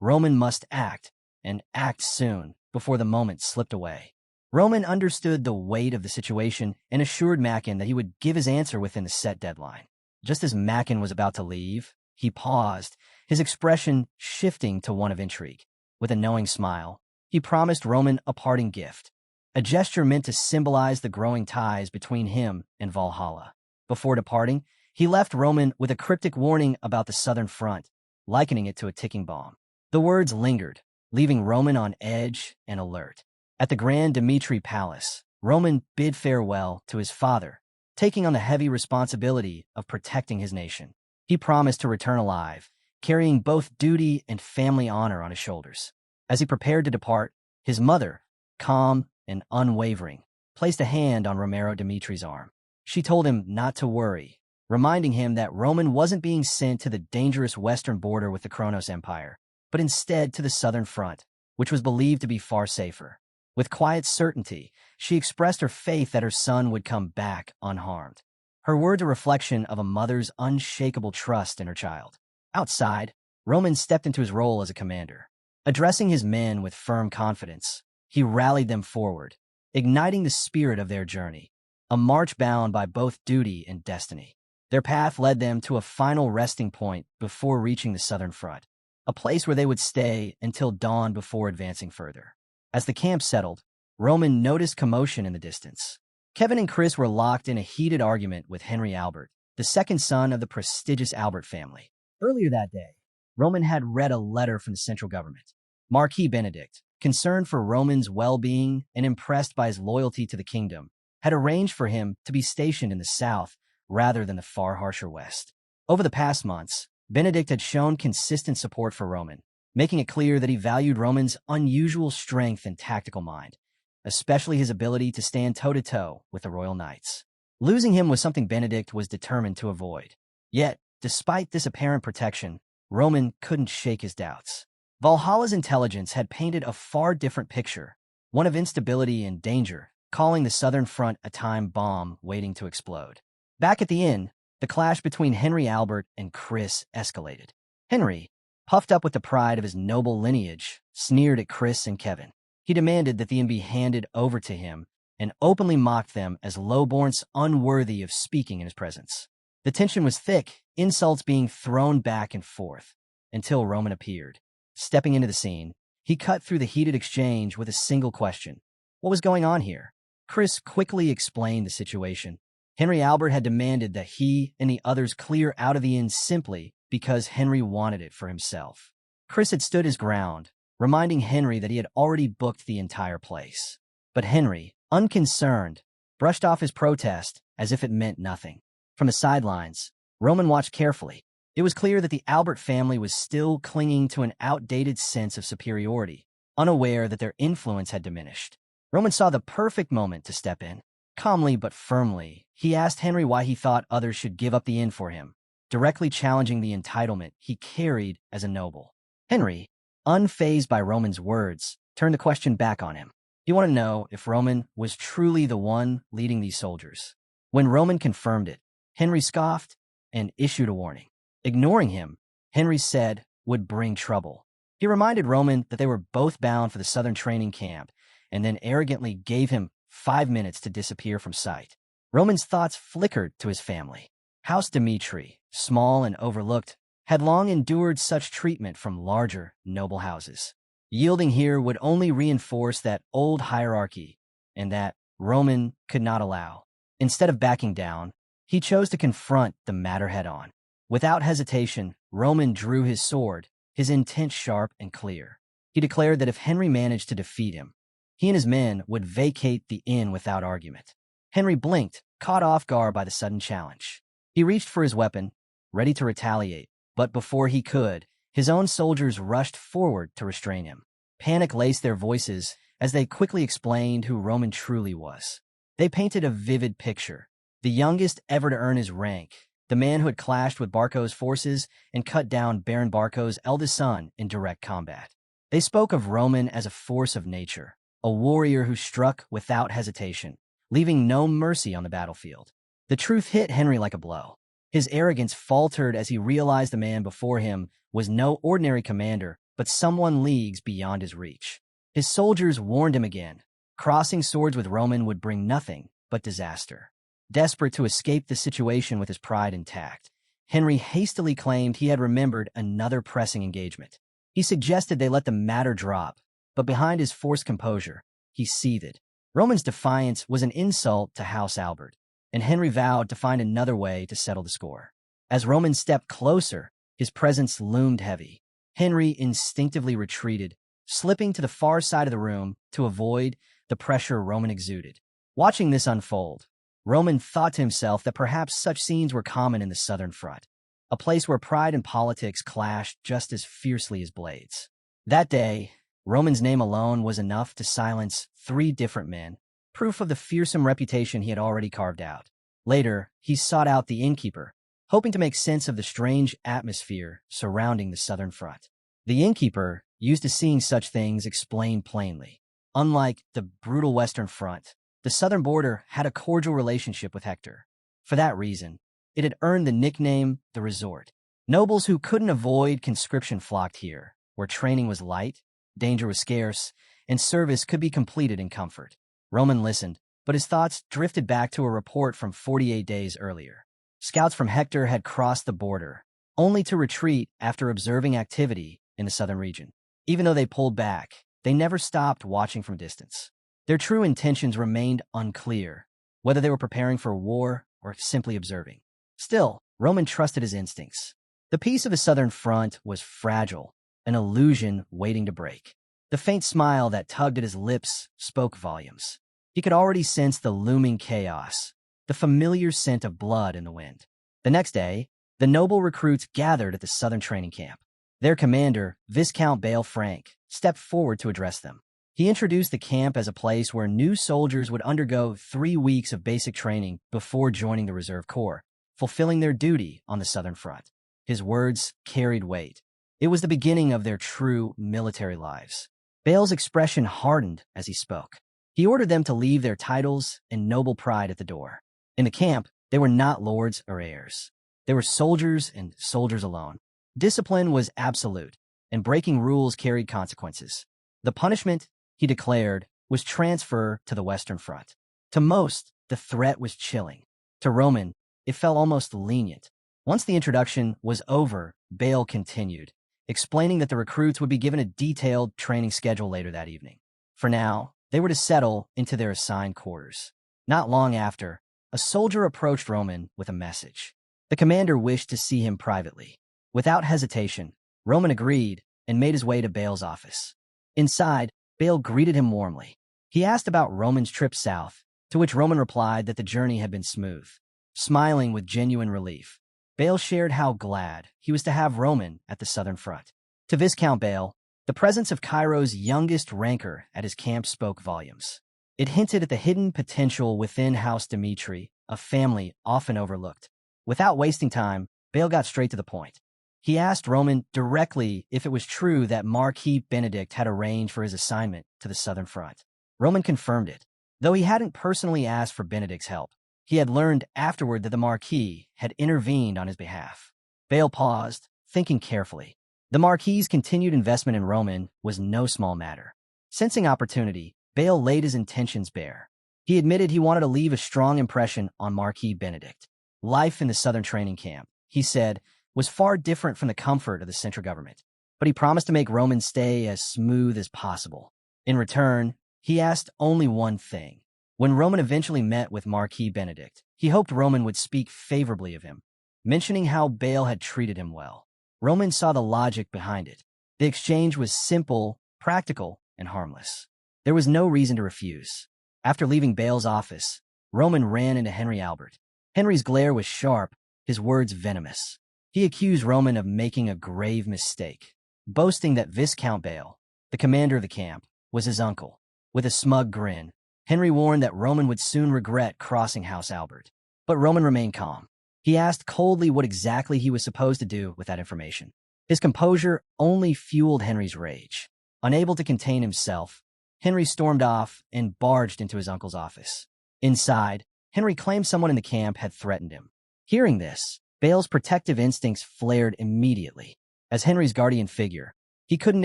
Roman must act, and act soon, before the moment slipped away. Roman understood the weight of the situation and assured Mackin that he would give his answer within the set deadline. Just as Mackin was about to leave, he paused, his expression shifting to one of intrigue. With a knowing smile, he promised Roman a parting gift, a gesture meant to symbolize the growing ties between him and Valhalla. Before departing, he left Roman with a cryptic warning about the southern front, likening it to a ticking bomb. The words lingered, leaving Roman on edge and alert. At the Grand Dimitri Palace, Roman bid farewell to his father, taking on the heavy responsibility of protecting his nation. He promised to return alive, carrying both duty and family honor on his shoulders. As he prepared to depart, his mother, calm and unwavering, placed a hand on Romero Dimitri's arm. She told him not to worry, reminding him that Roman wasn't being sent to the dangerous western border with the Kronos Empire, but instead to the southern front, which was believed to be far safer. With quiet certainty, she expressed her faith that her son would come back unharmed. Her words a reflection of a mother's unshakable trust in her child. Outside, Roman stepped into his role as a commander. Addressing his men with firm confidence, he rallied them forward, igniting the spirit of their journey, a march bound by both duty and destiny. Their path led them to a final resting point before reaching the southern front, a place where they would stay until dawn before advancing further. As the camp settled, Roman noticed commotion in the distance. Kevin and Chris were locked in a heated argument with Henry Albert, the second son of the prestigious Albert family. Earlier that day, Roman had read a letter from the central government. Marquis Benedict, concerned for Roman's well-being and impressed by his loyalty to the kingdom, had arranged for him to be stationed in the south rather than the far harsher west. Over the past months, Benedict had shown consistent support for Roman, making it clear that he valued Roman's unusual strength and tactical mind, especially his ability to stand toe-to-toe with the royal knights. Losing him was something Benedict was determined to avoid. Yet, despite this apparent protection, Roman couldn't shake his doubts. Valhalla's intelligence had painted a far different picture, one of instability and danger, calling the southern front a time bomb waiting to explode. Back at the inn, the clash between Henry Albert and Chris escalated. Henry, puffed up with the pride of his noble lineage, sneered at Chris and Kevin. He demanded that the inn be handed over to him and openly mocked them as lowborns unworthy of speaking in his presence. The tension was thick, insults being thrown back and forth, until Roman appeared. Stepping into the scene, he cut through the heated exchange with a single question. What was going on here? Chris quickly explained the situation. Henry Albert had demanded that he and the others clear out of the inn simply because Henry wanted it for himself. Chris had stood his ground, reminding Henry that he had already booked the entire place. But Henry, unconcerned, brushed off his protest as if it meant nothing. From the sidelines, Roman watched carefully. It was clear that the Albert family was still clinging to an outdated sense of superiority, unaware that their influence had diminished. Roman saw the perfect moment to step in. Calmly but firmly, he asked Henry why he thought others should give up the inn for him, directly challenging the entitlement he carried as a noble. Henry, unfazed by Roman's words, turned the question back on him. He wanted to know if Roman was truly the one leading these soldiers. When Roman confirmed it, Henry scoffed and issued a warning. Ignoring him, Henry said, would bring trouble. He reminded Roman that they were both bound for the southern training camp, and then arrogantly gave him 5 minutes to disappear from sight. Roman's thoughts flickered to his family. House Dmitri, small and overlooked, had long endured such treatment from larger, noble houses. Yielding here would only reinforce that old hierarchy, and that Roman could not allow. Instead of backing down, he chose to confront the matter head-on. Without hesitation, Roman drew his sword, his intent sharp and clear. He declared that if Henry managed to defeat him, he and his men would vacate the inn without argument. Henry blinked, caught off guard by the sudden challenge. He reached for his weapon, ready to retaliate, but before he could, his own soldiers rushed forward to restrain him. Panic laced their voices as they quickly explained who Roman truly was. They painted a vivid picture. The youngest ever to earn his rank, the man who had clashed with Barco's forces and cut down Baron Barco's eldest son in direct combat. They spoke of Roman as a force of nature, a warrior who struck without hesitation, leaving no mercy on the battlefield. The truth hit Henry like a blow. His arrogance faltered as he realized the man before him was no ordinary commander, but someone leagues beyond his reach. His soldiers warned him again. Crossing swords with Roman would bring nothing but disaster. Desperate to escape the situation with his pride intact, Henry hastily claimed he had remembered another pressing engagement. He suggested they let the matter drop, but behind his forced composure, he seethed. Roman's defiance was an insult to House Albert, and Henry vowed to find another way to settle the score. As Roman stepped closer, his presence loomed heavy. Henry instinctively retreated, slipping to the far side of the room to avoid the pressure Roman exuded. Watching this unfold, Roman thought to himself that perhaps such scenes were common in the Southern Front, a place where pride and politics clashed just as fiercely as blades. That day, Roman's name alone was enough to silence 3 different men, proof of the fearsome reputation he had already carved out. Later, he sought out the innkeeper, hoping to make sense of the strange atmosphere surrounding the Southern Front. The innkeeper, used to seeing such things, explained plainly. Unlike the brutal Western Front, the southern border had a cordial relationship with Hector. For that reason, it had earned the nickname the Resort. Nobles who couldn't avoid conscription flocked here, where training was light, danger was scarce, and service could be completed in comfort. Roman listened, but his thoughts drifted back to a report from 48 days earlier. Scouts from Hector had crossed the border, only to retreat after observing activity in the southern region. Even though they pulled back, they never stopped watching from distance. Their true intentions remained unclear, whether they were preparing for war or simply observing. Still, Roman trusted his instincts. The peace of the Southern Front was fragile, an illusion waiting to break. The faint smile that tugged at his lips spoke volumes. He could already sense the looming chaos, the familiar scent of blood in the wind. The next day, the noble recruits gathered at the southern training camp. Their commander, Viscount Bale Frank, stepped forward to address them. He introduced the camp as a place where new soldiers would undergo 3 weeks of basic training before joining the Reserve Corps, fulfilling their duty on the Southern Front. His words carried weight. It was the beginning of their true military lives. Bale's expression hardened as he spoke. He ordered them to leave their titles and noble pride at the door. In the camp, they were not lords or heirs. They were soldiers and soldiers alone. Discipline was absolute, and breaking rules carried consequences. The punishment, he declared, was transfer to the Western Front. To most, the threat was chilling. To Roman, it felt almost lenient. Once the introduction was over, Bale continued, explaining that the recruits would be given a detailed training schedule later that evening. For now, they were to settle into their assigned quarters. Not long after, a soldier approached Roman with a message. The commander wished to see him privately. Without hesitation, Roman agreed and made his way to Bale's office. Inside, Bale greeted him warmly. He asked about Roman's trip south, to which Roman replied that the journey had been smooth. Smiling with genuine relief, Bale shared how glad he was to have Roman at the Southern Front. To Viscount Bale, the presence of Cairo's youngest ranker at his camp spoke volumes. It hinted at the hidden potential within House Dimitri, a family often overlooked. Without wasting time, Bale got straight to the point. He asked Roman directly if it was true that Marquis Benedict had arranged for his assignment to the Southern Front. Roman confirmed it. Though he hadn't personally asked for Benedict's help, he had learned afterward that the Marquis had intervened on his behalf. Bale paused, thinking carefully. The Marquis's continued investment in Roman was no small matter. Sensing opportunity, Bale laid his intentions bare. He admitted he wanted to leave a strong impression on Marquis Benedict. Life in the Southern training camp, he said, was far different from the comfort of the central government, but he promised to make Roman's stay as smooth as possible. In return, he asked only one thing. When Roman eventually met with Marquis Benedict, he hoped Roman would speak favorably of him, mentioning how Bale had treated him well. Roman saw the logic behind it. The exchange was simple, practical, and harmless. There was no reason to refuse. After leaving Bale's office, Roman ran into Henry Albert. Henry's glare was sharp, his words venomous. He accused Roman of making a grave mistake, boasting that Viscount Bale, the commander of the camp, was his uncle. With a smug grin, Henry warned that Roman would soon regret crossing House Albert. But Roman remained calm. He asked coldly what exactly he was supposed to do with that information. His composure only fueled Henry's rage. Unable to contain himself, Henry stormed off and barged into his uncle's office. Inside, Henry claimed someone in the camp had threatened him. Hearing this, Bale's protective instincts flared immediately. As Henry's guardian figure, he couldn't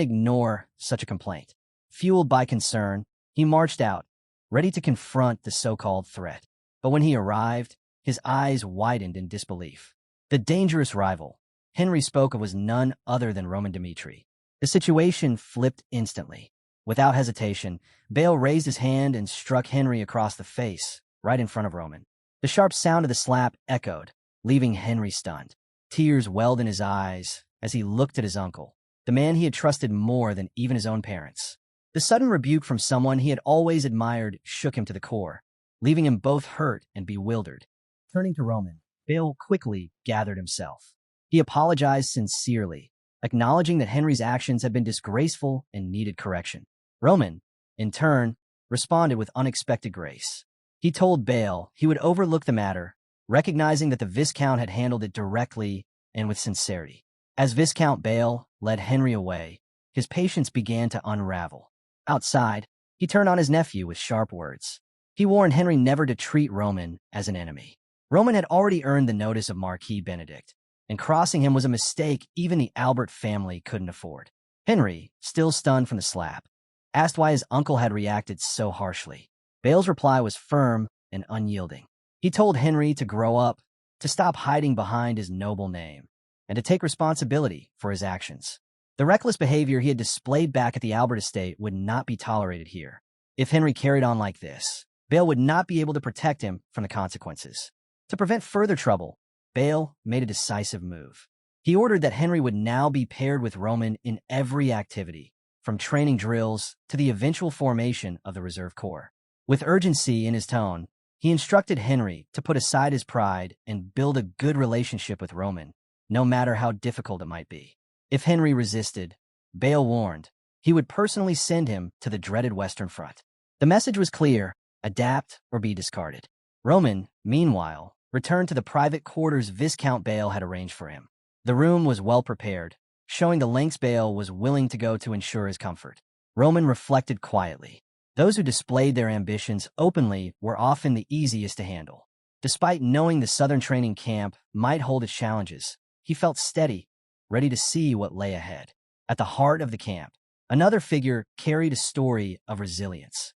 ignore such a complaint. Fueled by concern, he marched out, ready to confront the so-called threat. But when he arrived, his eyes widened in disbelief. The dangerous rival Henry spoke of was none other than Roman Dimitri. The situation flipped instantly. Without hesitation, Bale raised his hand and struck Henry across the face, right in front of Roman. The sharp sound of the slap echoed, leaving Henry stunned. Tears welled in his eyes as he looked at his uncle, the man he had trusted more than even his own parents. The sudden rebuke from someone he had always admired shook him to the core, leaving him both hurt and bewildered. Turning to Roman, Bale quickly gathered himself. He apologized sincerely, acknowledging that Henry's actions had been disgraceful and needed correction. Roman, in turn, responded with unexpected grace. He told Bale he would overlook the matter, recognizing that the Viscount had handled it directly and with sincerity. As Viscount Bale led Henry away, his patience began to unravel. Outside, he turned on his nephew with sharp words. He warned Henry never to treat Roman as an enemy. Roman had already earned the notice of Marquis Benedict, and crossing him was a mistake even the Albert family couldn't afford. Henry, still stunned from the slap, asked why his uncle had reacted so harshly. Bale's reply was firm and unyielding. He told Henry to grow up, to stop hiding behind his noble name, and to take responsibility for his actions. The reckless behavior he had displayed back at the Albert estate would not be tolerated here. If Henry carried on like this, Bale would not be able to protect him from the consequences. To prevent further trouble, Bale made a decisive move. He ordered that Henry would now be paired with Roman in every activity, from training drills to the eventual formation of the Reserve Corps. With urgency in his tone, he instructed Henry to put aside his pride and build a good relationship with Roman, no matter how difficult it might be. If Henry resisted, Bale warned, he would personally send him to the dreaded Western Front. The message was clear: adapt or be discarded. Roman, meanwhile, returned to the private quarters Viscount Bale had arranged for him. The room was well prepared, showing the lengths Bale was willing to go to ensure his comfort. Roman reflected quietly. Those who displayed their ambitions openly were often the easiest to handle. Despite knowing the Southern training camp might hold its challenges, he felt steady, ready to see what lay ahead. At the heart of the camp, another figure carried a story of resilience.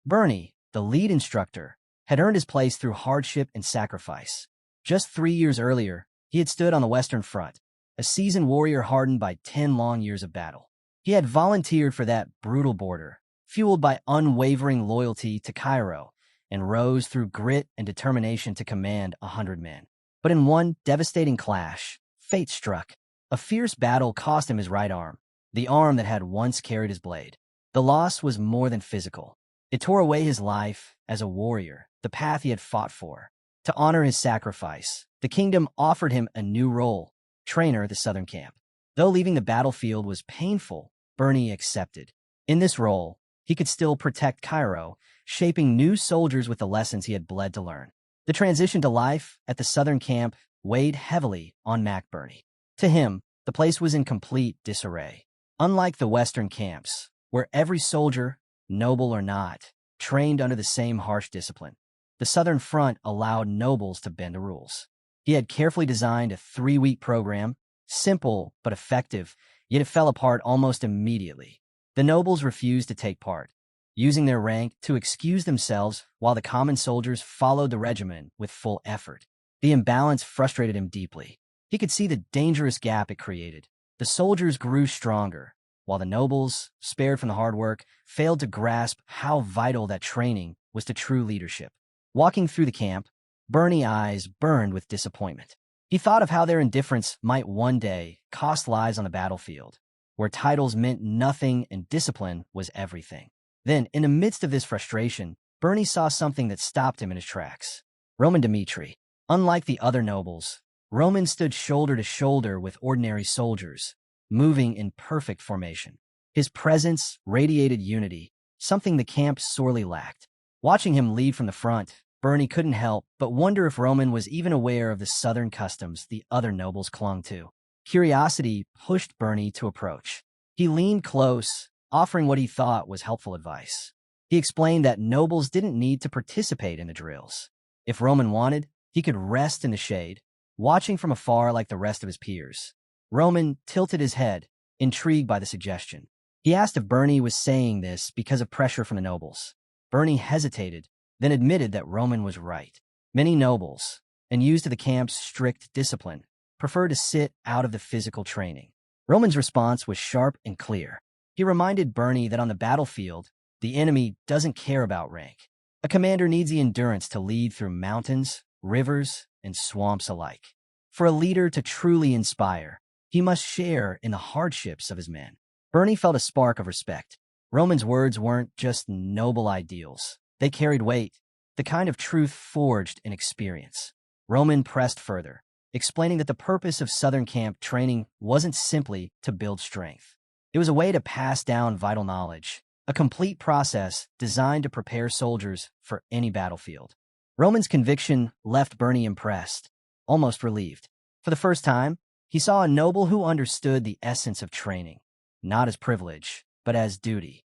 Bernie, the lead instructor, had earned his place through hardship and sacrifice. Just 3 years earlier, he had stood on the Western Front, a seasoned warrior hardened by 10 long years of battle. He had volunteered for that brutal border, fueled by unwavering loyalty to Cairo, and rose through grit and determination to command 100 men. But in one devastating clash, fate struck. A fierce battle cost him his right arm, the arm that had once carried his blade. The loss was more than physical. It tore away his life as a warrior, the path he had fought for. To honor his sacrifice, the kingdom offered him a new role: trainer at the Southern camp. Though leaving the battlefield was painful, Bernie accepted. In this role, he could still protect Cairo, shaping new soldiers with the lessons he had bled to learn. The transition to life at the Southern camp weighed heavily on Bernie. To him, the place was in complete disarray. Unlike the Western camps, where every soldier, noble or not, trained under the same harsh discipline, the Southern Front allowed nobles to bend the rules. He had carefully designed a 3-week program, simple but effective, yet it fell apart almost immediately. The nobles refused to take part, using their rank to excuse themselves while the common soldiers followed the regimen with full effort. The imbalance frustrated him deeply. He could see the dangerous gap it created. The soldiers grew stronger, while the nobles, spared from the hard work, failed to grasp how vital that training was to true leadership. Walking through the camp, Bernie's eyes burned with disappointment. He thought of how their indifference might one day cost lives on the battlefield, where titles meant nothing and discipline was everything. Then, in the midst of this frustration, Bernie saw something that stopped him in his tracks. Roman Dmitri. Unlike the other nobles, Roman stood shoulder to shoulder with ordinary soldiers, moving in perfect formation. His presence radiated unity, something the camp sorely lacked. Watching him lead from the front, Bernie couldn't help but wonder if Roman was even aware of the Southern customs the other nobles clung to. Curiosity pushed Bernie to approach. He leaned close, offering what he thought was helpful advice. He explained that nobles didn't need to participate in the drills. If Roman wanted, he could rest in the shade, watching from afar like the rest of his peers. Roman tilted his head, intrigued by the suggestion. He asked if Bernie was saying this because of pressure from the nobles. Bernie hesitated, then admitted that Roman was right. Many nobles, and used to the camp's strict discipline, preferred to sit out of the physical training. Roman's response was sharp and clear. He reminded Bernie that on the battlefield, the enemy doesn't care about rank. A commander needs the endurance to lead through mountains, rivers, and swamps alike. For a leader to truly inspire, he must share in the hardships of his men. Bernie felt a spark of respect. Roman's words weren't just noble ideals. They carried weight, the kind of truth forged in experience. Roman pressed further, explaining that the purpose of Southern camp training wasn't simply to build strength. It was a way to pass down vital knowledge, a complete process designed to prepare soldiers for any battlefield. Roman's conviction left Bernie impressed, almost relieved. For the first time, he saw a noble who understood the essence of training, not as privilege, but as duty.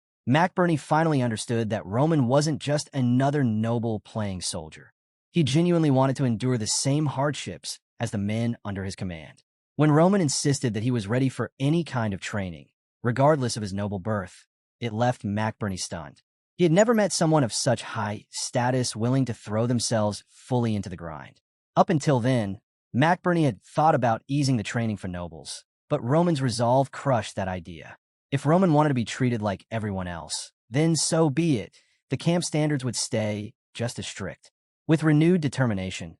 Bernie finally understood that Roman wasn't just another noble playing soldier. He genuinely wanted to endure the same hardships as the men under his command. When Roman insisted that he was ready for any kind of training, regardless of his noble birth, it left Bernie stunned. He had never met someone of such high status willing to throw themselves fully into the grind. Up until then, Bernie had thought about easing the training for nobles, but Roman's resolve crushed that idea. If Roman wanted to be treated like everyone else, then so be it. The camp standards would stay just as strict. With renewed determination,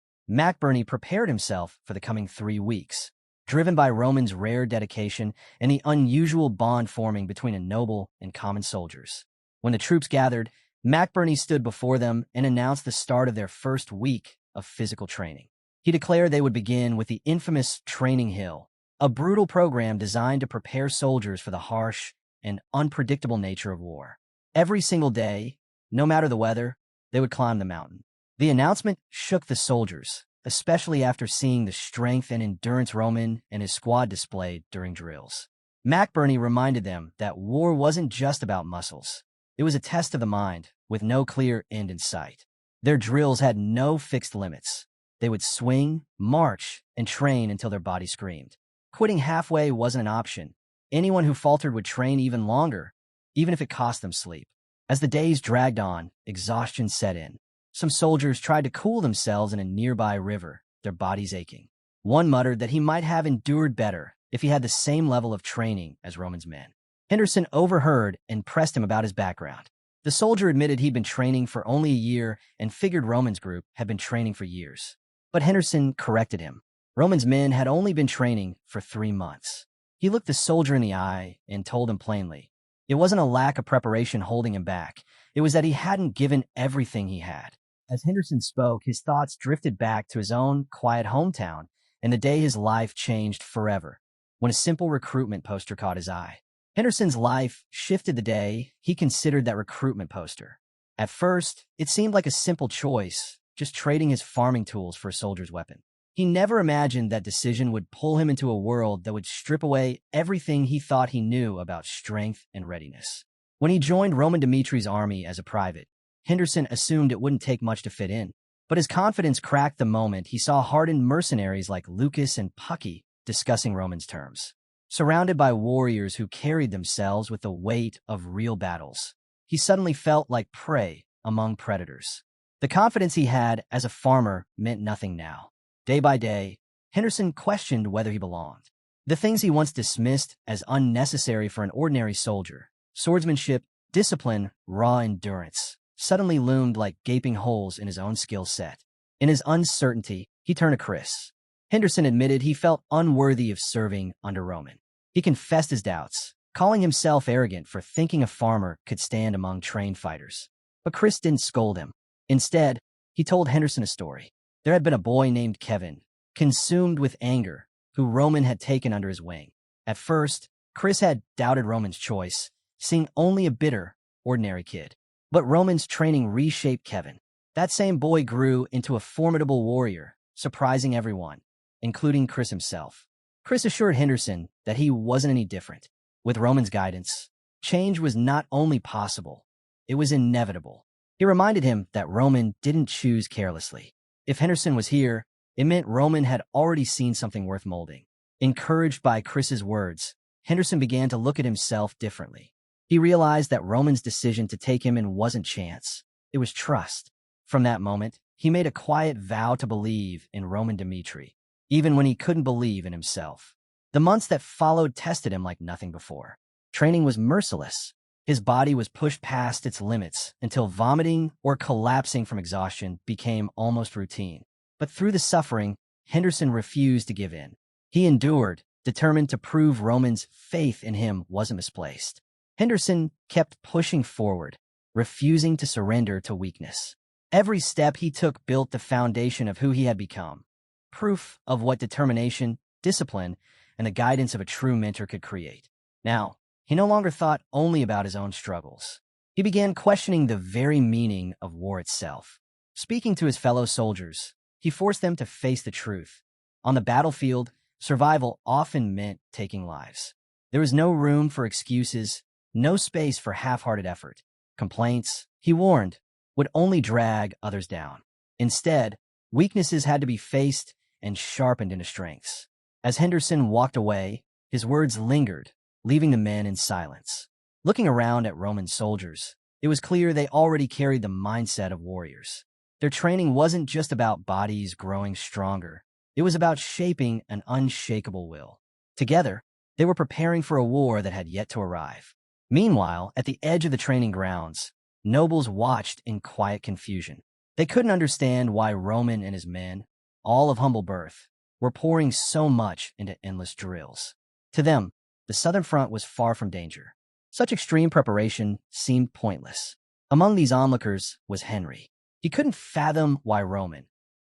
Bernie prepared himself for the coming 3 weeks. driven by Roman's rare dedication and the unusual bond forming between a noble and common soldiers. When the troops gathered, McBurney stood before them and announced the start of their first week of physical training. He declared they would begin with the infamous Training Hill, a brutal program designed to prepare soldiers for the harsh and unpredictable nature of war. Every single day, no matter the weather, they would climb the mountain. The announcement shook the soldiers, especially after seeing the strength and endurance Roman and his squad displayed during drills. McBurney reminded them that war wasn't just about muscles. It was a test of the mind, with no clear end in sight. Their drills had no fixed limits. They would swing, march, and train until their body screamed. Quitting halfway wasn't an option. Anyone who faltered would train even longer, even if it cost them sleep. As the days dragged on, exhaustion set in. Some soldiers tried to cool themselves in a nearby river, their bodies aching. One muttered that he might have endured better if he had the same level of training as Roman's men. Henderson overheard and pressed him about his background. The soldier admitted he'd been training for only a year and figured Roman's group had been training for years. But Henderson corrected him. Roman's men had only been training for 3 months. He looked the soldier in the eye and told him plainly. It wasn't a lack of preparation holding him back. It was that he hadn't given everything he had. As Henderson spoke, his thoughts drifted back to his own quiet hometown and the day his life changed forever, when a simple recruitment poster caught his eye. Henderson's life shifted the day he considered that recruitment poster. At first, it seemed like a simple choice, just trading his farming tools for a soldier's weapon. He never imagined that decision would pull him into a world that would strip away everything he thought he knew about strength and readiness. When he joined Roman Dimitri's army as a private, Henderson assumed it wouldn't take much to fit in. But his confidence cracked the moment he saw hardened mercenaries like Lucas and Pucky discussing Roman's terms. Surrounded by warriors who carried themselves with the weight of real battles, he suddenly felt like prey among predators. The confidence he had as a farmer meant nothing now. Day by day, Henderson questioned whether he belonged. The things he once dismissed as unnecessary for an ordinary soldier, swordsmanship, discipline, raw endurance, suddenly loomed like gaping holes in his own skill set. In his uncertainty, he turned to Chris. Henderson admitted he felt unworthy of serving under Roman. He confessed his doubts, calling himself arrogant for thinking a farmer could stand among trained fighters. But Chris didn't scold him. Instead, he told Henderson a story. There had been a boy named Kevin, consumed with anger, who Roman had taken under his wing. At first, Chris had doubted Roman's choice, seeing only a bitter, ordinary kid. But Roman's training reshaped Kevin. That same boy grew into a formidable warrior, surprising everyone, including Chris himself. Chris assured Henderson that he wasn't any different. With Roman's guidance, change was not only possible, it was inevitable. He reminded him that Roman didn't choose carelessly. If Henderson was here, it meant Roman had already seen something worth molding. Encouraged by Chris's words, Henderson began to look at himself differently. He realized that Roman's decision to take him in wasn't chance. It was trust. From that moment, he made a quiet vow to believe in Roman Dimitri, even when he couldn't believe in himself. The months that followed tested him like nothing before. Training was merciless. His body was pushed past its limits until vomiting or collapsing from exhaustion became almost routine. But through the suffering, Henderson refused to give in. He endured, determined to prove Roman's faith in him wasn't misplaced. Henderson kept pushing forward, refusing to surrender to weakness. Every step he took built the foundation of who he had become, proof of what determination, discipline, and the guidance of a true mentor could create. Now, he no longer thought only about his own struggles. He began questioning the very meaning of war itself. Speaking to his fellow soldiers, he forced them to face the truth. On the battlefield, survival often meant taking lives. There was no room for excuses, no space for half-hearted effort. Complaints, he warned, would only drag others down. Instead, weaknesses had to be faced and sharpened into strengths. As Henderson walked away, his words lingered, leaving the men in silence. Looking around at Roman soldiers, it was clear they already carried the mindset of warriors. Their training wasn't just about bodies growing stronger. It was about shaping an unshakable will. Together, they were preparing for a war that had yet to arrive. Meanwhile, at the edge of the training grounds, nobles watched in quiet confusion. They couldn't understand why Roman and his men, all of humble birth, were pouring so much into endless drills. To them, the southern front was far from danger. Such extreme preparation seemed pointless. Among these onlookers was Henry. He couldn't fathom why Roman,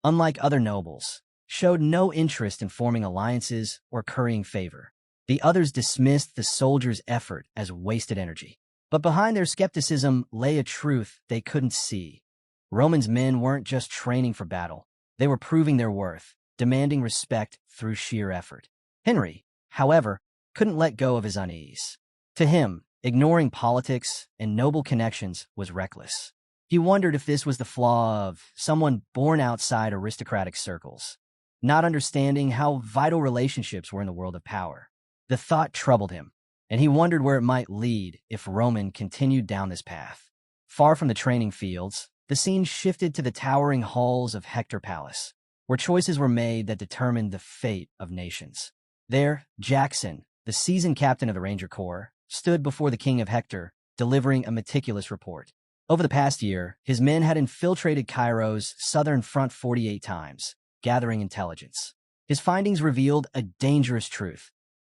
unlike other nobles, showed no interest in forming alliances or currying favor. The others dismissed the soldiers' effort as wasted energy. But behind their skepticism lay a truth they couldn't see. Roman's men weren't just training for battle. They were proving their worth, demanding respect through sheer effort. Henry, however, couldn't let go of his unease. To him, ignoring politics and noble connections was reckless. He wondered if this was the flaw of someone born outside aristocratic circles, not understanding how vital relationships were in the world of power. The thought troubled him, and he wondered where it might lead if Roman continued down this path. Far from the training fields, the scene shifted to the towering halls of Hector Palace, where choices were made that determined the fate of nations. There, Jackson, the seasoned captain of the Ranger Corps, stood before the king of Hector, delivering a meticulous report. Over the past year, his men had infiltrated Cairo's southern front 48 times, gathering intelligence. His findings revealed a dangerous truth.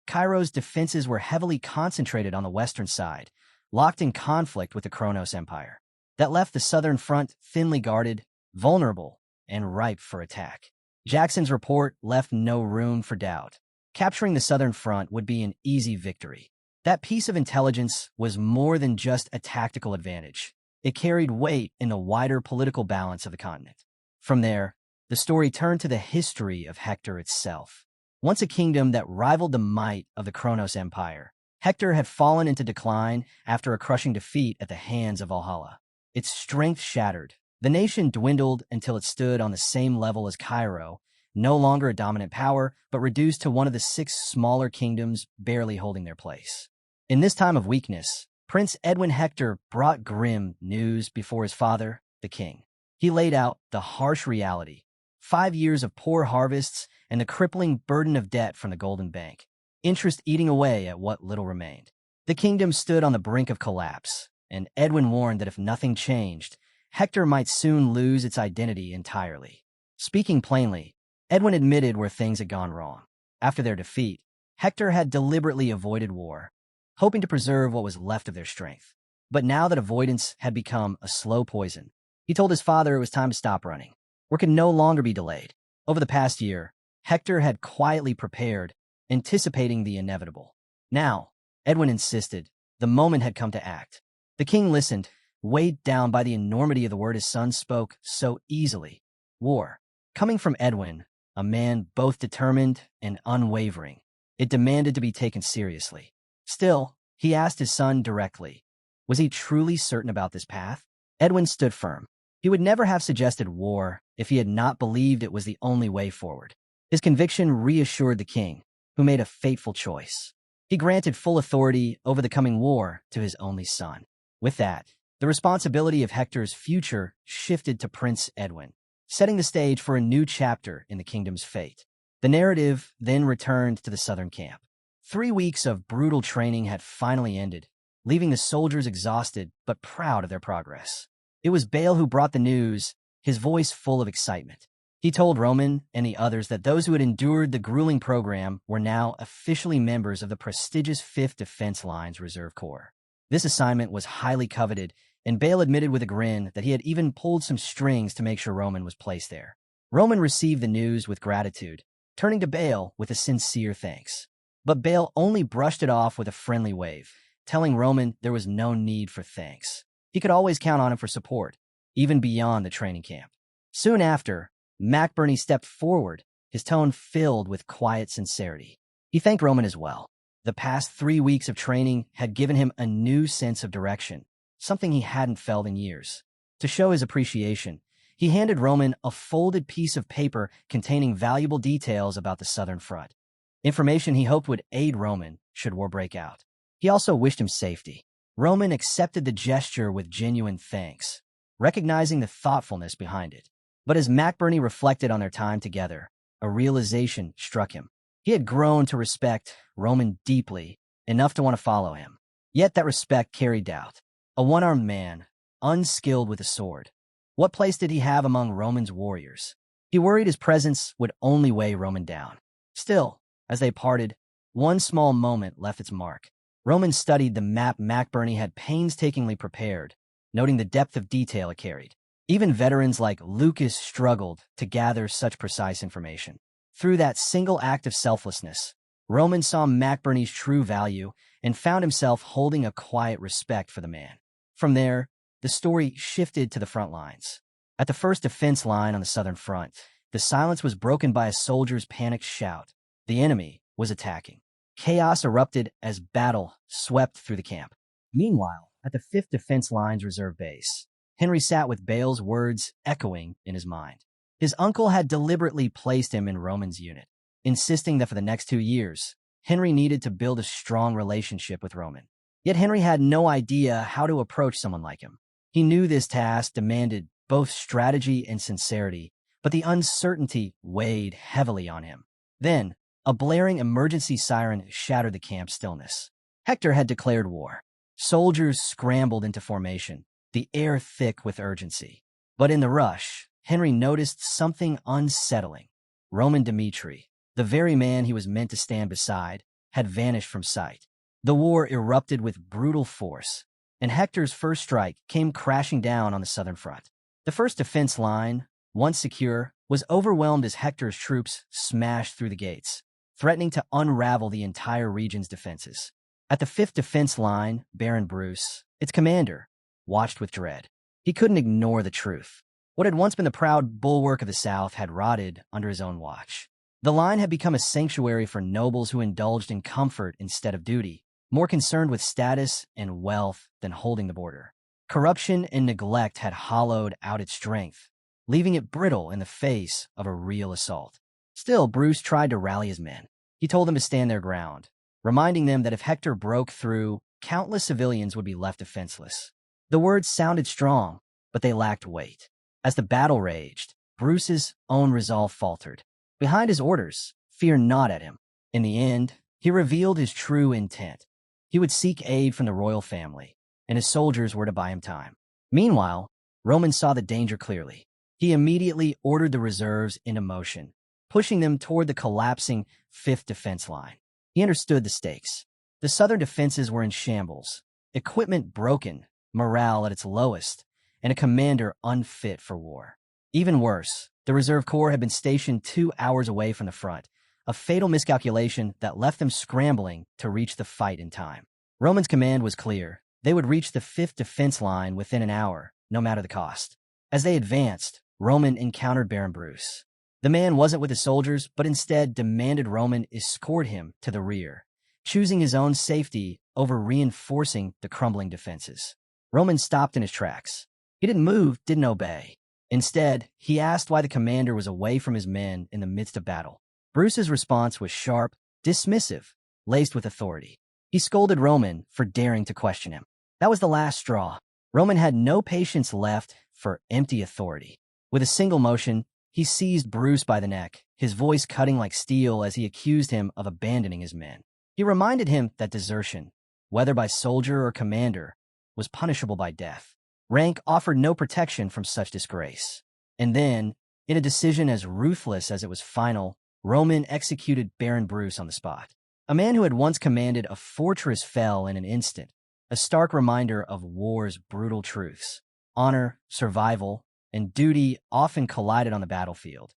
Cairo's defenses were heavily concentrated on the western side, locked in conflict with the Kronos Empire. That left the southern front thinly guarded, vulnerable, and ripe for attack. Jackson's report left no room for doubt. Capturing the southern front would be an easy victory. That piece of intelligence was more than just a tactical advantage. It carried weight in the wider political balance of the continent. From there, the story turned to the history of Hector itself. Once a kingdom that rivaled the might of the Kronos Empire, Hector had fallen into decline after a crushing defeat at the hands of Valhalla. Its strength shattered. The nation dwindled until it stood on the same level as Cairo, no longer a dominant power, but reduced to one of the 6 smaller kingdoms barely holding their place. In this time of weakness, Prince Edwin Hector brought grim news before his father, the king. He laid out the harsh reality: 5 years of poor harvests and the crippling burden of debt from the Golden Bank, interest eating away at what little remained. The kingdom stood on the brink of collapse, and Edwin warned that if nothing changed, Hector might soon lose its identity entirely. Speaking plainly, Edwin admitted where things had gone wrong. After their defeat, Hector had deliberately avoided war, hoping to preserve what was left of their strength. But now that avoidance had become a slow poison, he told his father it was time to stop running. War could no longer be delayed. Over the past year, Hector had quietly prepared, anticipating the inevitable. Now, Edwin insisted, the moment had come to act. The king listened, weighed down by the enormity of the word his son spoke so easily. War. Coming from Edwin, a man both determined and unwavering, it demanded to be taken seriously. Still, he asked his son directly, was he truly certain about this path? Edwin stood firm. He would never have suggested war if he had not believed it was the only way forward. His conviction reassured the king, who made a fateful choice. He granted full authority over the coming war to his only son. With that, the responsibility of Hector's future shifted to Prince Edwin, setting the stage for a new chapter in the kingdom's fate. The narrative then returned to the southern camp. 3 weeks of brutal training had finally ended, leaving the soldiers exhausted but proud of their progress. It was Bale who brought the news, his voice full of excitement. He told Roman and the others that those who had endured the grueling program were now officially members of the prestigious 5th Defense Lines Reserve Corps. This assignment was highly coveted, and Bale admitted with a grin that he had even pulled some strings to make sure Roman was placed there. Roman received the news with gratitude, turning to Bale with a sincere thanks. But Bale only brushed it off with a friendly wave, telling Roman there was no need for thanks. He could always count on him for support, even beyond the training camp. Soon after, McBurney stepped forward, his tone filled with quiet sincerity. He thanked Roman as well. The past 3 weeks of training had given him a new sense of direction, something he hadn't felt in years. To show his appreciation, he handed Roman a folded piece of paper containing valuable details about the southern front, information he hoped would aid Roman should war break out. He also wished him safety. Roman accepted the gesture with genuine thanks, recognizing the thoughtfulness behind it. But as McBurney reflected on their time together, a realization struck him. He had grown to respect Roman deeply, enough to want to follow him. Yet that respect carried doubt. A one-armed man, unskilled with a sword. What place did he have among Roman's warriors? He worried his presence would only weigh Roman down. Still, as they parted, one small moment left its mark. Roman studied the map McBurney had painstakingly prepared, noting the depth of detail it carried. Even veterans like Lucas struggled to gather such precise information. Through that single act of selflessness, Roman saw McBurney's true value and found himself holding a quiet respect for the man. From there, the story shifted to the front lines. At the first defense line on the southern front, the silence was broken by a soldier's panicked shout. The enemy was attacking. Chaos erupted as battle swept through the camp. Meanwhile, at the 5th Defense Line's reserve base, Henry sat with Bale's words echoing in his mind. His uncle had deliberately placed him in Roman's unit, insisting that for the next 2 years, Henry needed to build a strong relationship with Roman. Yet Henry had no idea how to approach someone like him. He knew this task demanded both strategy and sincerity, but the uncertainty weighed heavily on him. Then, a blaring emergency siren shattered the camp's stillness. Hector had declared war. Soldiers scrambled into formation, the air thick with urgency. But in the rush, Henry noticed something unsettling. Roman Dmitri, the very man he was meant to stand beside, had vanished from sight. The war erupted with brutal force, and Hector's first strike came crashing down on the southern front. The first defense line, once secure, was overwhelmed as Hector's troops smashed through the gates, threatening to unravel the entire region's defenses. At the 5th Defense Line, Baron Bruce, its commander, watched with dread. He couldn't ignore the truth. What had once been the proud bulwark of the South had rotted under his own watch. The line had become a sanctuary for nobles who indulged in comfort instead of duty, more concerned with status and wealth than holding the border. Corruption and neglect had hollowed out its strength, leaving it brittle in the face of a real assault. Still, Bruce tried to rally his men. He told them to stand their ground, reminding them that if Hector broke through, countless civilians would be left defenseless. The words sounded strong, but they lacked weight. As the battle raged, Bruce's own resolve faltered. Behind his orders, fear gnawed at him. In the end, he revealed his true intent. He would seek aid from the royal family, and his soldiers were to buy him time. Meanwhile, Roman saw the danger clearly. He immediately ordered the reserves into motion, pushing them toward the collapsing 5th Defense Line. He understood the stakes. The southern defenses were in shambles, equipment broken, morale at its lowest, and a commander unfit for war. Even worse, the Reserve Corps had been stationed 2 hours away from the front, a fatal miscalculation that left them scrambling to reach the fight in time. Roman's command was clear. They would reach the 5th Defense Line within an hour, no matter the cost. As they advanced, Roman encountered Baron Bruce. The man wasn't with his soldiers, but instead demanded Roman escort him to the rear, choosing his own safety over reinforcing the crumbling defenses. Roman stopped in his tracks. He didn't move, didn't obey. Instead, he asked why the commander was away from his men in the midst of battle. Bruce's response was sharp, dismissive, laced with authority. He scolded Roman for daring to question him. That was the last straw. Roman had no patience left for empty authority. With a single motion, he seized Bruce by the neck, his voice cutting like steel as he accused him of abandoning his men. He reminded him that desertion, whether by soldier or commander, was punishable by death. Rank offered no protection from such disgrace. And then, in a decision as ruthless as it was final, Roman executed Baron Bruce on the spot. A man who had once commanded a fortress fell in an instant, a stark reminder of war's brutal truths. Honor, survival, and duty often collided on the battlefield,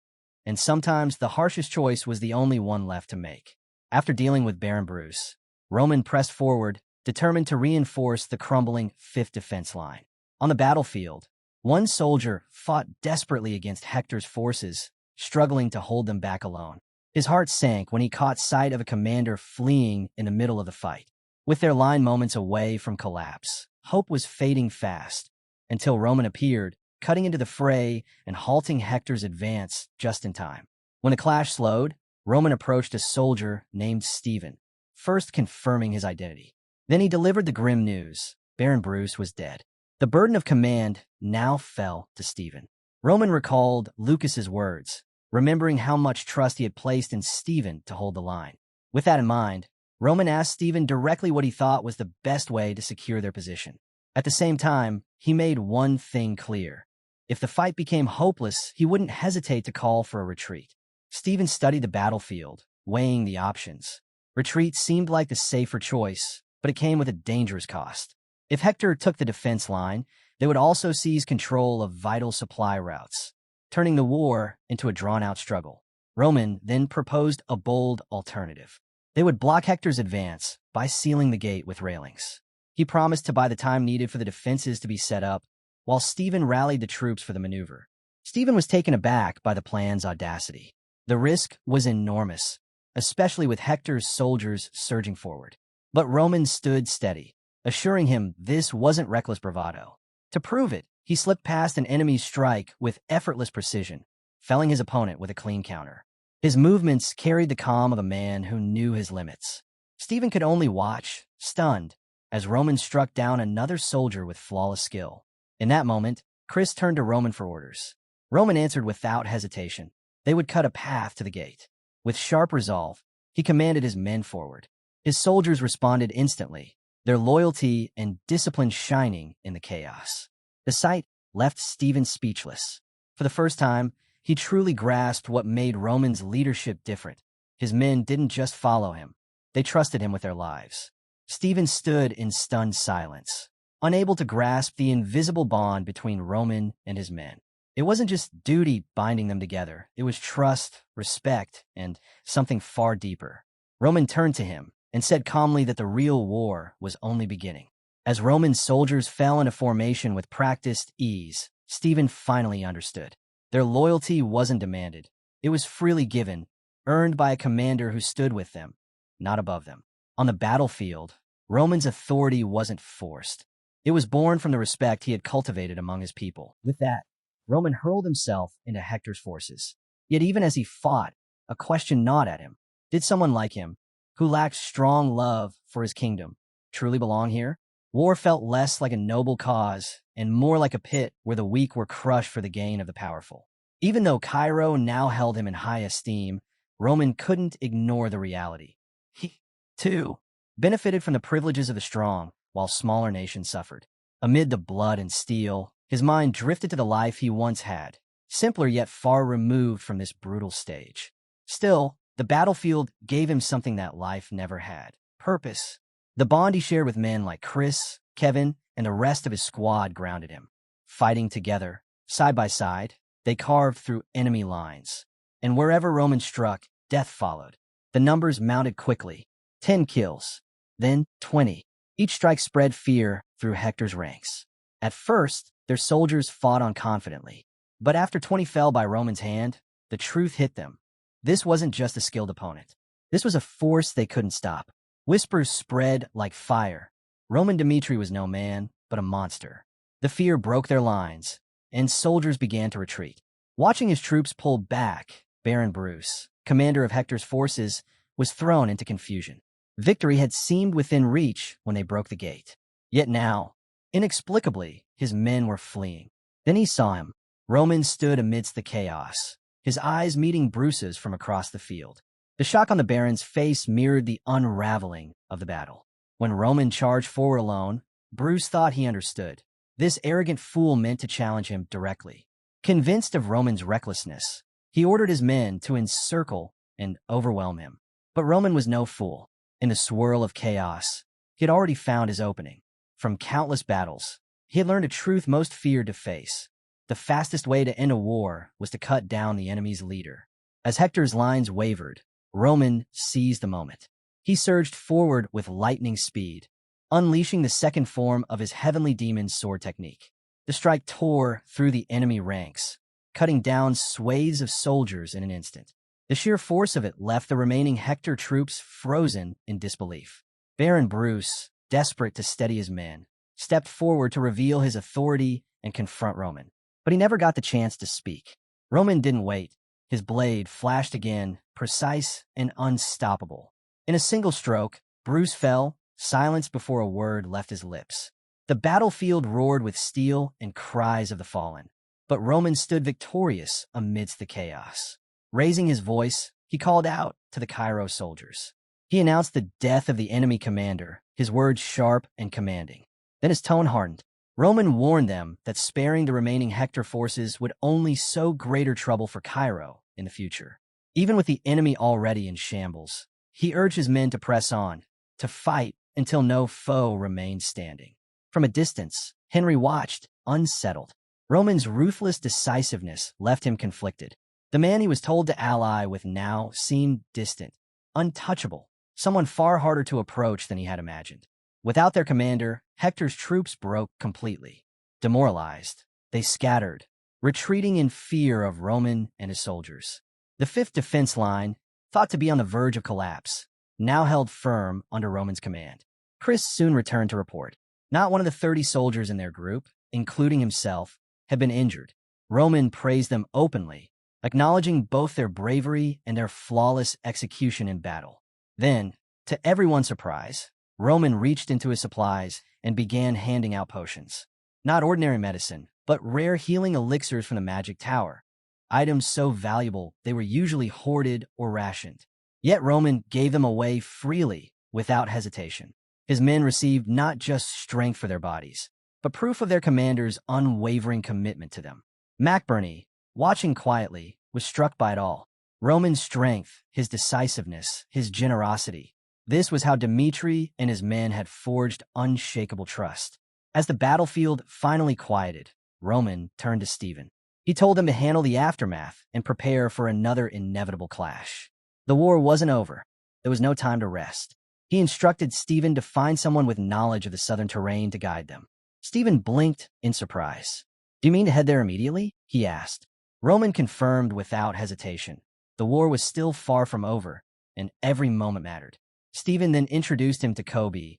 and sometimes the harshest choice was the only one left to make. After dealing with Baron Bruce, Roman pressed forward, determined to reinforce the crumbling 5th Defense Line. On the battlefield, one soldier fought desperately against Hector's forces, struggling to hold them back alone. His heart sank when he caught sight of a commander fleeing in the middle of the fight. With their line moments away from collapse, hope was fading fast, until Roman appeared, cutting into the fray and halting Hector's advance just in time. When the clash slowed, Roman approached a soldier named Stephen, first confirming his identity. Then he delivered the grim news: Baron Bruce was dead. The burden of command now fell to Stephen. Roman recalled Lucas's words, remembering how much trust he had placed in Stephen to hold the line. With that in mind, Roman asked Stephen directly what he thought was the best way to secure their position. At the same time, he made one thing clear: If the fight became hopeless, he wouldn't hesitate to call for a retreat. Stephen studied the battlefield, weighing the options. Retreat seemed like the safer choice, but it came with a dangerous cost. If Hector took the defense line, they would also seize control of vital supply routes, turning the war into a drawn-out struggle. Roman then proposed a bold alternative. They would block Hector's advance by sealing the gate with railings. He promised to buy the time needed for the defenses to be set up, while Stephen rallied the troops for the maneuver. Stephen was taken aback by the plan's audacity. The risk was enormous, especially with Hector's soldiers surging forward. But Roman stood steady, assuring him this wasn't reckless bravado. To prove it, he slipped past an enemy's strike with effortless precision, felling his opponent with a clean counter. His movements carried the calm of a man who knew his limits. Stephen could only watch, stunned, as Roman struck down another soldier with flawless skill. In that moment, Chris turned to Roman for orders. Roman answered without hesitation. They would cut a path to the gate. With sharp resolve, he commanded his men forward. His soldiers responded instantly, their loyalty and discipline shining in the chaos. The sight left Stephen speechless. For the first time, he truly grasped what made Roman's leadership different. His men didn't just follow him. They trusted him with their lives. Stephen stood in stunned silence, unable to grasp the invisible bond between Roman and his men. It wasn't just duty binding them together. It was trust, respect, and something far deeper. Roman turned to him and said calmly that the real war was only beginning. As Roman soldiers fell into formation with practiced ease, Stephen finally understood. Their loyalty wasn't demanded. It was freely given, earned by a commander who stood with them, not above them. On the battlefield, Roman's authority wasn't forced. It was born from the respect he had cultivated among his people. With that, Roman hurled himself into Hector's forces. Yet even as he fought, a question gnawed at him. Did someone like him, who lacked strong love for his kingdom, truly belong here? War felt less like a noble cause and more like a pit where the weak were crushed for the gain of the powerful. Even though Cairo now held him in high esteem, Roman couldn't ignore the reality. He, too, benefited from the privileges of the strong, while smaller nations suffered. Amid the blood and steel, his mind drifted to the life he once had, simpler yet far removed from this brutal stage. Still, the battlefield gave him something that life never had: purpose. The bond he shared with men like Chris, Kevin, and the rest of his squad grounded him. Fighting together, side by side, they carved through enemy lines. And wherever Roman struck, death followed. The numbers mounted quickly. 10 kills, then 20. Each strike spread fear through Hector's ranks. At first, their soldiers fought on confidently. But after 20 fell by Roman's hand, the truth hit them. This wasn't just a skilled opponent. This was a force they couldn't stop. Whispers spread like fire. Roman Dmitri was no man, but a monster. The fear broke their lines, and soldiers began to retreat. Watching his troops pull back, Baron Bruce, commander of Hector's forces, was thrown into confusion. Victory had seemed within reach when they broke the gate. Yet now, inexplicably, his men were fleeing. Then he saw him. Roman stood amidst the chaos, his eyes meeting Bruce's from across the field. The shock on the Baron's face mirrored the unraveling of the battle. When Roman charged forward alone, Bruce thought he understood. This arrogant fool meant to challenge him directly. Convinced of Roman's recklessness, he ordered his men to encircle and overwhelm him. But Roman was no fool. In the swirl of chaos, he had already found his opening. From countless battles, he had learned a truth most feared to face. The fastest way to end a war was to cut down the enemy's leader. As Hector's lines wavered, Roman seized the moment. He surged forward with lightning speed, unleashing the second form of his heavenly demon's sword technique. The strike tore through the enemy ranks, cutting down swathes of soldiers in an instant. The sheer force of it left the remaining Hector troops frozen in disbelief. Baron Bruce, desperate to steady his men, stepped forward to reveal his authority and confront Roman. But he never got the chance to speak. Roman didn't wait. His blade flashed again, precise and unstoppable. In a single stroke, Bruce fell, silenced before a word left his lips. The battlefield roared with steel and cries of the fallen. But Roman stood victorious amidst the chaos. Raising his voice, he called out to the Cairo soldiers. He announced the death of the enemy commander, his words sharp and commanding. Then his tone hardened. Roman warned them that sparing the remaining Hector forces would only sow greater trouble for Cairo in the future. Even with the enemy already in shambles, he urged his men to press on, to fight until no foe remained standing. From a distance, Henry watched, unsettled. Roman's ruthless decisiveness left him conflicted. The man he was told to ally with now seemed distant, untouchable, someone far harder to approach than he had imagined. Without their commander, Hector's troops broke completely. Demoralized, they scattered, retreating in fear of Roman and his soldiers. The fifth defense line, thought to be on the verge of collapse, now held firm under Roman's command. Chris soon returned to report. Not one of the 30 soldiers in their group, including himself, had been injured. Roman praised them openly, acknowledging both their bravery and their flawless execution in battle. Then, to everyone's surprise, Roman reached into his supplies and began handing out potions. Not ordinary medicine, but rare healing elixirs from the magic tower. Items so valuable they were usually hoarded or rationed. Yet Roman gave them away freely, without hesitation. His men received not just strength for their bodies, but proof of their commander's unwavering commitment to them. McBurney, watching quietly, was struck by it all. Roman's strength, his decisiveness, his generosity. This was how Dmitri and his men had forged unshakable trust. As the battlefield finally quieted, Roman turned to Stephen. He told him to handle the aftermath and prepare for another inevitable clash. The war wasn't over. There was no time to rest. He instructed Stephen to find someone with knowledge of the southern terrain to guide them. Stephen blinked in surprise. "Do you mean to head there immediately?" he asked. Roman confirmed without hesitation. The war was still far from over, and every moment mattered. Stephen then introduced him to Kobe,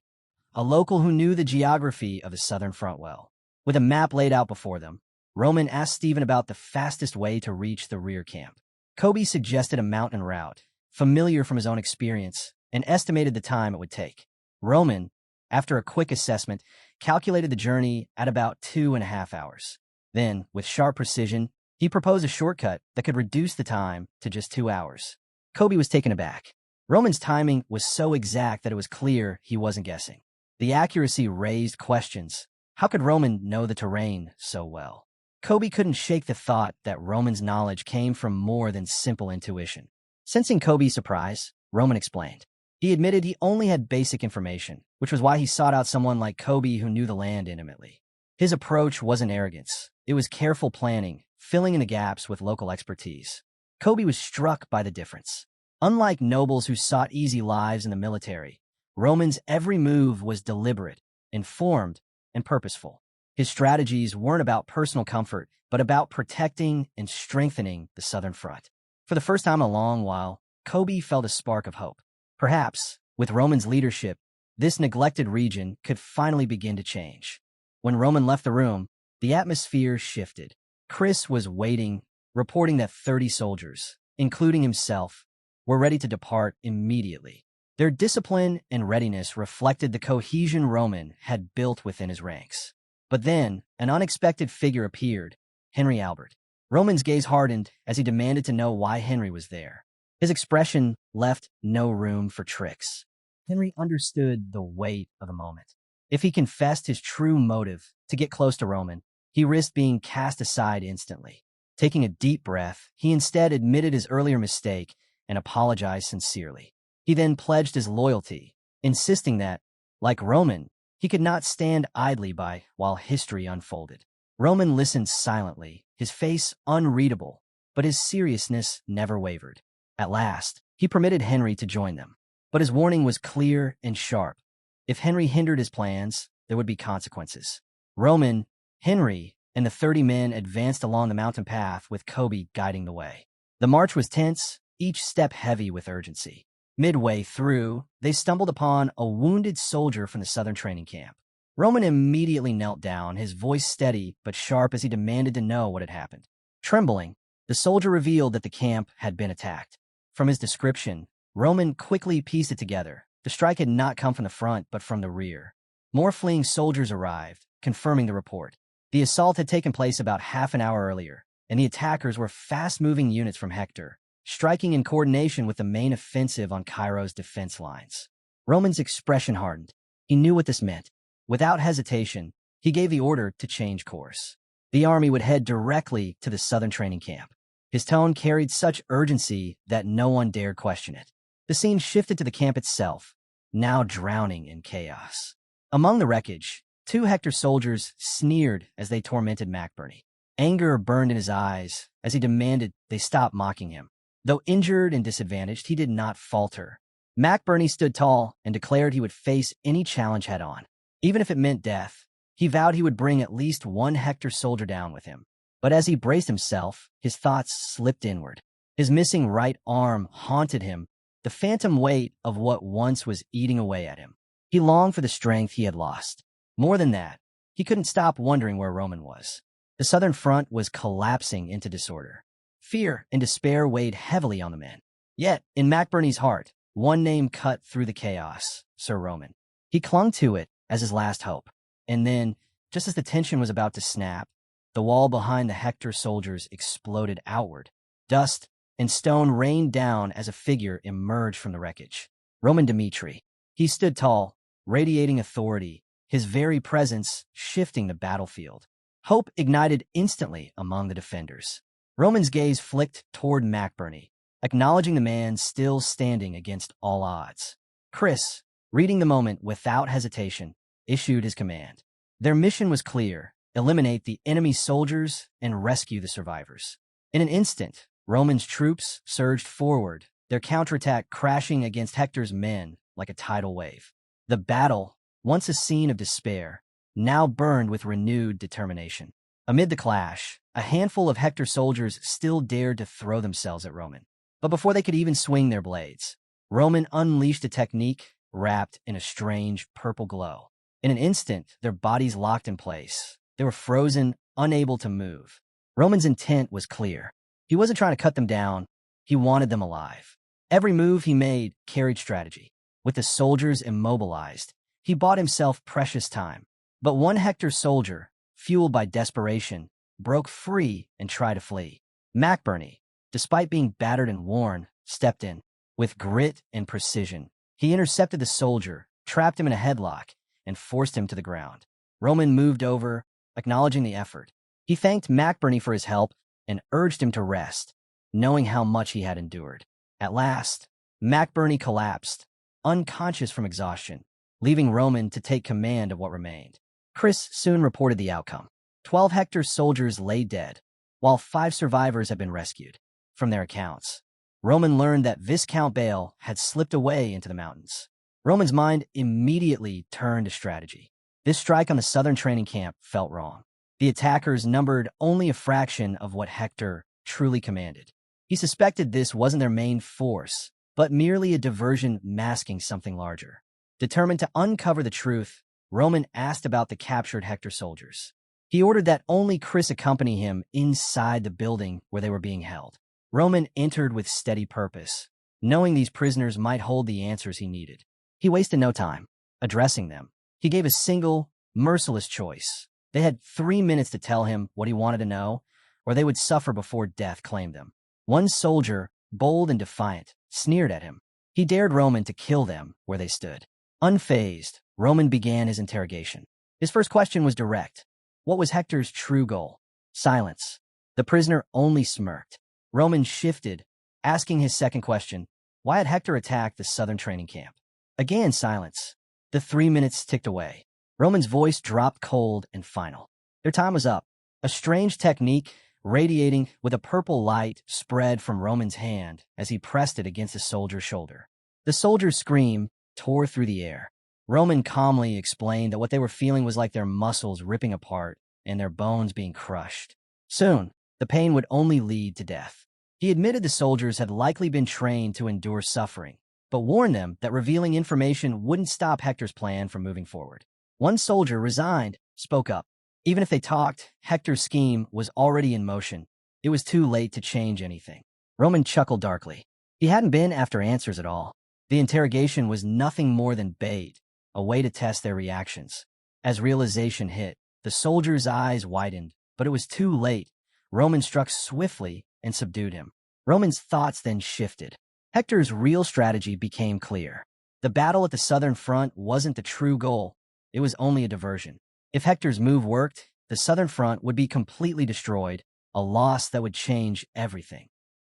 a local who knew the geography of the southern front well. With a map laid out before them, Roman asked Stephen about the fastest way to reach the rear camp. Kobe suggested a mountain route, familiar from his own experience, and estimated the time it would take. Roman, after a quick assessment, calculated the journey at about 2.5 hours. Then, with sharp precision, he proposed a shortcut that could reduce the time to just 2 hours. Kobe was taken aback. Roman's timing was so exact that it was clear he wasn't guessing. The accuracy raised questions. How could Roman know the terrain so well? Kobe couldn't shake the thought that Roman's knowledge came from more than simple intuition. Sensing Kobe's surprise, Roman explained. He admitted he only had basic information, which was why he sought out someone like Kobe who knew the land intimately. His approach wasn't arrogance. It was careful planning, filling in the gaps with local expertise. Kobe was struck by the difference. Unlike nobles who sought easy lives in the military, Roman's every move was deliberate, informed, and purposeful. His strategies weren't about personal comfort, but about protecting and strengthening the southern front. For the first time in a long while, Kobe felt a spark of hope. Perhaps, with Roman's leadership, this neglected region could finally begin to change. When Roman left the room, the atmosphere shifted. Chris was waiting, reporting that 30 soldiers, including himself, were ready to depart immediately. Their discipline and readiness reflected the cohesion Roman had built within his ranks. But then, an unexpected figure appeared, Henry Albert. Roman's gaze hardened as he demanded to know why Henry was there. His expression left no room for tricks. Henry understood the weight of the moment. If he confessed his true motive to get close to Roman, he risked being cast aside instantly. Taking a deep breath, he instead admitted his earlier mistake and apologized sincerely. He then pledged his loyalty, insisting that, like Roman, he could not stand idly by while history unfolded. Roman listened silently, his face unreadable, but his seriousness never wavered. At last, he permitted Henry to join them. But his warning was clear and sharp. If Henry hindered his plans, there would be consequences. Roman, Henry, and the 30 men advanced along the mountain path with Kobe guiding the way. The march was tense, each step heavy with urgency. Midway through, they stumbled upon a wounded soldier from the southern training camp. Roman immediately knelt down, his voice steady but sharp as he demanded to know what had happened. Trembling, the soldier revealed that the camp had been attacked. From his description, Roman quickly pieced it together. The strike had not come from the front, but from the rear. More fleeing soldiers arrived, confirming the report. The assault had taken place about half an hour earlier, and the attackers were fast-moving units from Hector, striking in coordination with the main offensive on Cairo's defense lines. Roman's expression hardened. He knew what this meant. Without hesitation, he gave the order to change course. The army would head directly to the southern training camp. His tone carried such urgency that no one dared question it. The scene shifted to the camp itself, now drowning in chaos. Among the wreckage, 2 Hector soldiers sneered as they tormented McBurney. Anger burned in his eyes as he demanded they stop mocking him. Though injured and disadvantaged, he did not falter. McBurney stood tall and declared he would face any challenge head-on. Even if it meant death, he vowed he would bring at least 1 Hector soldier down with him. But as he braced himself, his thoughts slipped inward. His missing right arm haunted him, the phantom weight of what once was eating away at him. He longed for the strength he had lost. More than that, he couldn't stop wondering where Roman was. The southern front was collapsing into disorder. Fear and despair weighed heavily on the men. Yet, in McBurney's heart, one name cut through the chaos: Sir Roman. He clung to it as his last hope. And then, just as the tension was about to snap, the wall behind the Hector soldiers exploded outward. Dust and stone rained down as a figure emerged from the wreckage. Roman Dmitri. He stood tall, radiating authority, his very presence shifting the battlefield. Hope ignited instantly among the defenders. Roman's gaze flicked toward McBurney, acknowledging the man still standing against all odds. Chris, reading the moment without hesitation, issued his command. Their mission was clear: eliminate the enemy soldiers and rescue the survivors. In an instant, Roman's troops surged forward, their counterattack crashing against Hector's men like a tidal wave. The battle, once a scene of despair, now burned with renewed determination. Amid the clash, a handful of Hector soldiers still dared to throw themselves at Roman. But before they could even swing their blades, Roman unleashed a technique wrapped in a strange purple glow. In an instant, their bodies locked in place. They were frozen, unable to move. Roman's intent was clear. He wasn't trying to cut them down. He wanted them alive. Every move he made carried strategy. With the soldiers immobilized, he bought himself precious time. But one Hector soldier, fueled by desperation, broke free and tried to flee. McBurney, despite being battered and worn, stepped in. With grit and precision, he intercepted the soldier, trapped him in a headlock, and forced him to the ground. Roman moved over, acknowledging the effort. He thanked McBurney for his help and urged him to rest, knowing how much he had endured. At last, McBurney collapsed, unconscious from exhaustion, leaving Roman to take command of what remained. Chris soon reported the outcome. 12 Hector soldiers lay dead, while 5 survivors had been rescued. From their accounts, Roman learned that Viscount Bale had slipped away into the mountains. Roman's mind immediately turned to strategy. This strike on the southern training camp felt wrong. The attackers numbered only a fraction of what Hector truly commanded. He suspected this wasn't their main force, but merely a diversion masking something larger. Determined to uncover the truth, Roman asked about the captured Hector soldiers. He ordered that only Chris accompany him inside the building where they were being held. Roman entered with steady purpose, knowing these prisoners might hold the answers he needed. He wasted no time addressing them. He gave a single, merciless choice. They had 3 minutes to tell him what he wanted to know, or they would suffer before death claimed them. One soldier, bold and defiant, sneered at him. He dared Roman to kill them where they stood. Unfazed, Roman began his interrogation. His first question was direct. What was Hector's true goal? Silence. The prisoner only smirked. Roman shifted, asking his second question, why had Hector attacked the southern training camp? Again, silence. The 3 minutes ticked away. Roman's voice dropped cold and final. Their time was up. A strange technique, radiating with a purple light, spread from Roman's hand as he pressed it against the soldier's shoulder. The soldier's scream tore through the air. Roman calmly explained that what they were feeling was like their muscles ripping apart and their bones being crushed. Soon, the pain would only lead to death. He admitted the soldiers had likely been trained to endure suffering, but warned them that revealing information wouldn't stop Hector's plan from moving forward. One soldier, resigned, spoke up. Even if they talked, Hector's scheme was already in motion. It was too late to change anything. Roman chuckled darkly. He hadn't been after answers at all. The interrogation was nothing more than bait, a way to test their reactions. As realization hit, the soldier's eyes widened, but it was too late. Roman struck swiftly and subdued him. Roman's thoughts then shifted. Hector's real strategy became clear. The battle at the southern front wasn't the true goal. It was only a diversion. If Hector's move worked, the southern front would be completely destroyed, a loss that would change everything.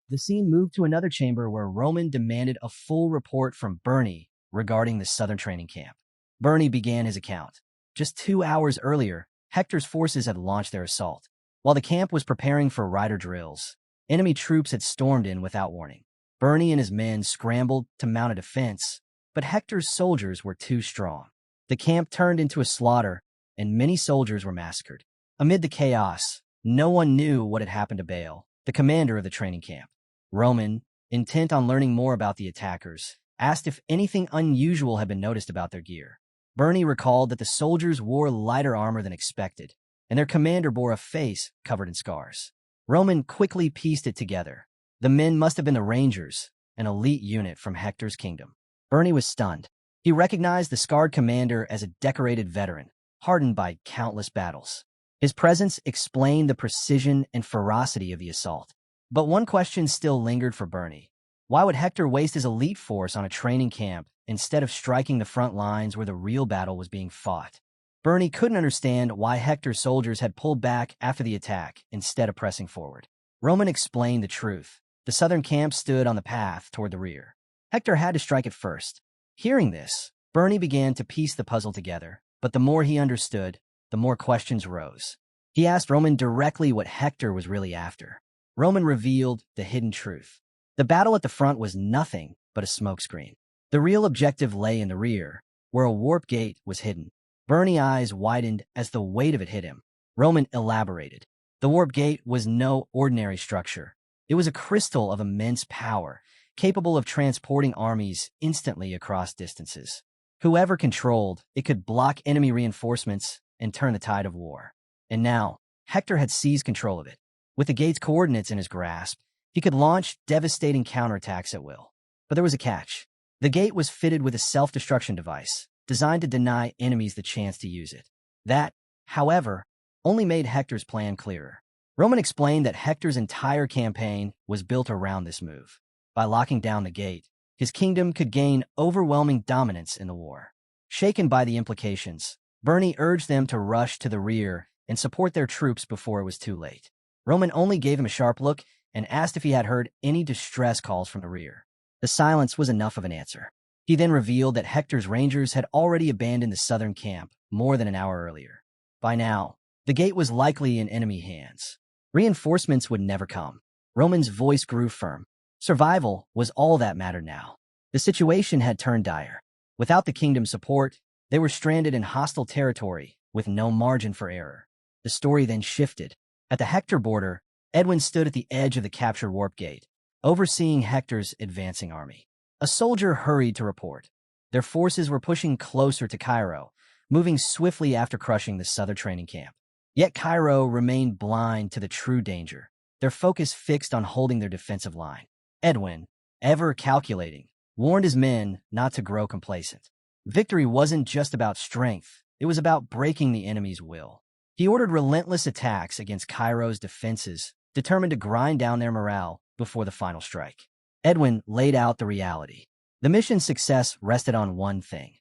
The scene moved to another chamber where Roman demanded a full report from Bernie regarding the southern training camp. Bernie began his account. Just 2 hours earlier, Hector's forces had launched their assault. While the camp was preparing for rider drills, enemy troops had stormed in without warning. Bernie and his men scrambled to mount a defense, but Hector's soldiers were too strong. The camp turned into a slaughter, and many soldiers were massacred. Amid the chaos, no one knew what had happened to Baal, the commander of the training camp. Roman, intent on learning more about the attackers, asked if anything unusual had been noticed about their gear. Bernie recalled that the soldiers wore lighter armor than expected, and their commander bore a face covered in scars. Roman quickly pieced it together. The men must have been the Rangers, an elite unit from Hector's kingdom. Bernie was stunned. He recognized the scarred commander as a decorated veteran, hardened by countless battles. His presence explained the precision and ferocity of the assault. But one question still lingered for Bernie. Why would Hector waste his elite force on a training camp instead of striking the front lines where the real battle was being fought? Bernie couldn't understand why Hector's soldiers had pulled back after the attack instead of pressing forward. Roman explained the truth. The southern camp stood on the path toward the rear. Hector had to strike it first. Hearing this, Bernie began to piece the puzzle together, but the more he understood, the more questions rose. He asked Roman directly what Hector was really after. Roman revealed the hidden truth. The battle at the front was nothing but a smokescreen. The real objective lay in the rear, where a warp gate was hidden. Bernie's eyes widened as the weight of it hit him. Roman elaborated. The warp gate was no ordinary structure. It was a crystal of immense power, capable of transporting armies instantly across distances. Whoever controlled it could block enemy reinforcements and turn the tide of war. And now, Hector had seized control of it. With the gate's coordinates in his grasp, he could launch devastating counterattacks at will. But there was a catch. The gate was fitted with a self-destruction device, designed to deny enemies the chance to use it. That, however, only made Hector's plan clearer. Roman explained that Hector's entire campaign was built around this move. By locking down the gate, his kingdom could gain overwhelming dominance in the war. Shaken by the implications, Bernie urged them to rush to the rear and support their troops before it was too late. Roman only gave him a sharp look and asked if he had heard any distress calls from the rear. The silence was enough of an answer. He then revealed that Hector's Rangers had already abandoned the southern camp more than an hour earlier. By now, the gate was likely in enemy hands. Reinforcements would never come. Roman's voice grew firm. Survival was all that mattered now. The situation had turned dire. Without the kingdom's support, they were stranded in hostile territory with no margin for error. The story then shifted. At the Hector border, Edwin stood at the edge of the captured warp gate, overseeing Hector's advancing army. A soldier hurried to report. Their forces were pushing closer to Cairo, moving swiftly after crushing the southern training camp. Yet Cairo remained blind to the true danger, their focus fixed on holding their defensive line. Edwin, ever calculating, warned his men not to grow complacent. Victory wasn't just about strength, it was about breaking the enemy's will. He ordered relentless attacks against Cairo's defenses, determined to grind down their morale before the final strike. Edwin laid out the reality. The mission's success rested on one thing: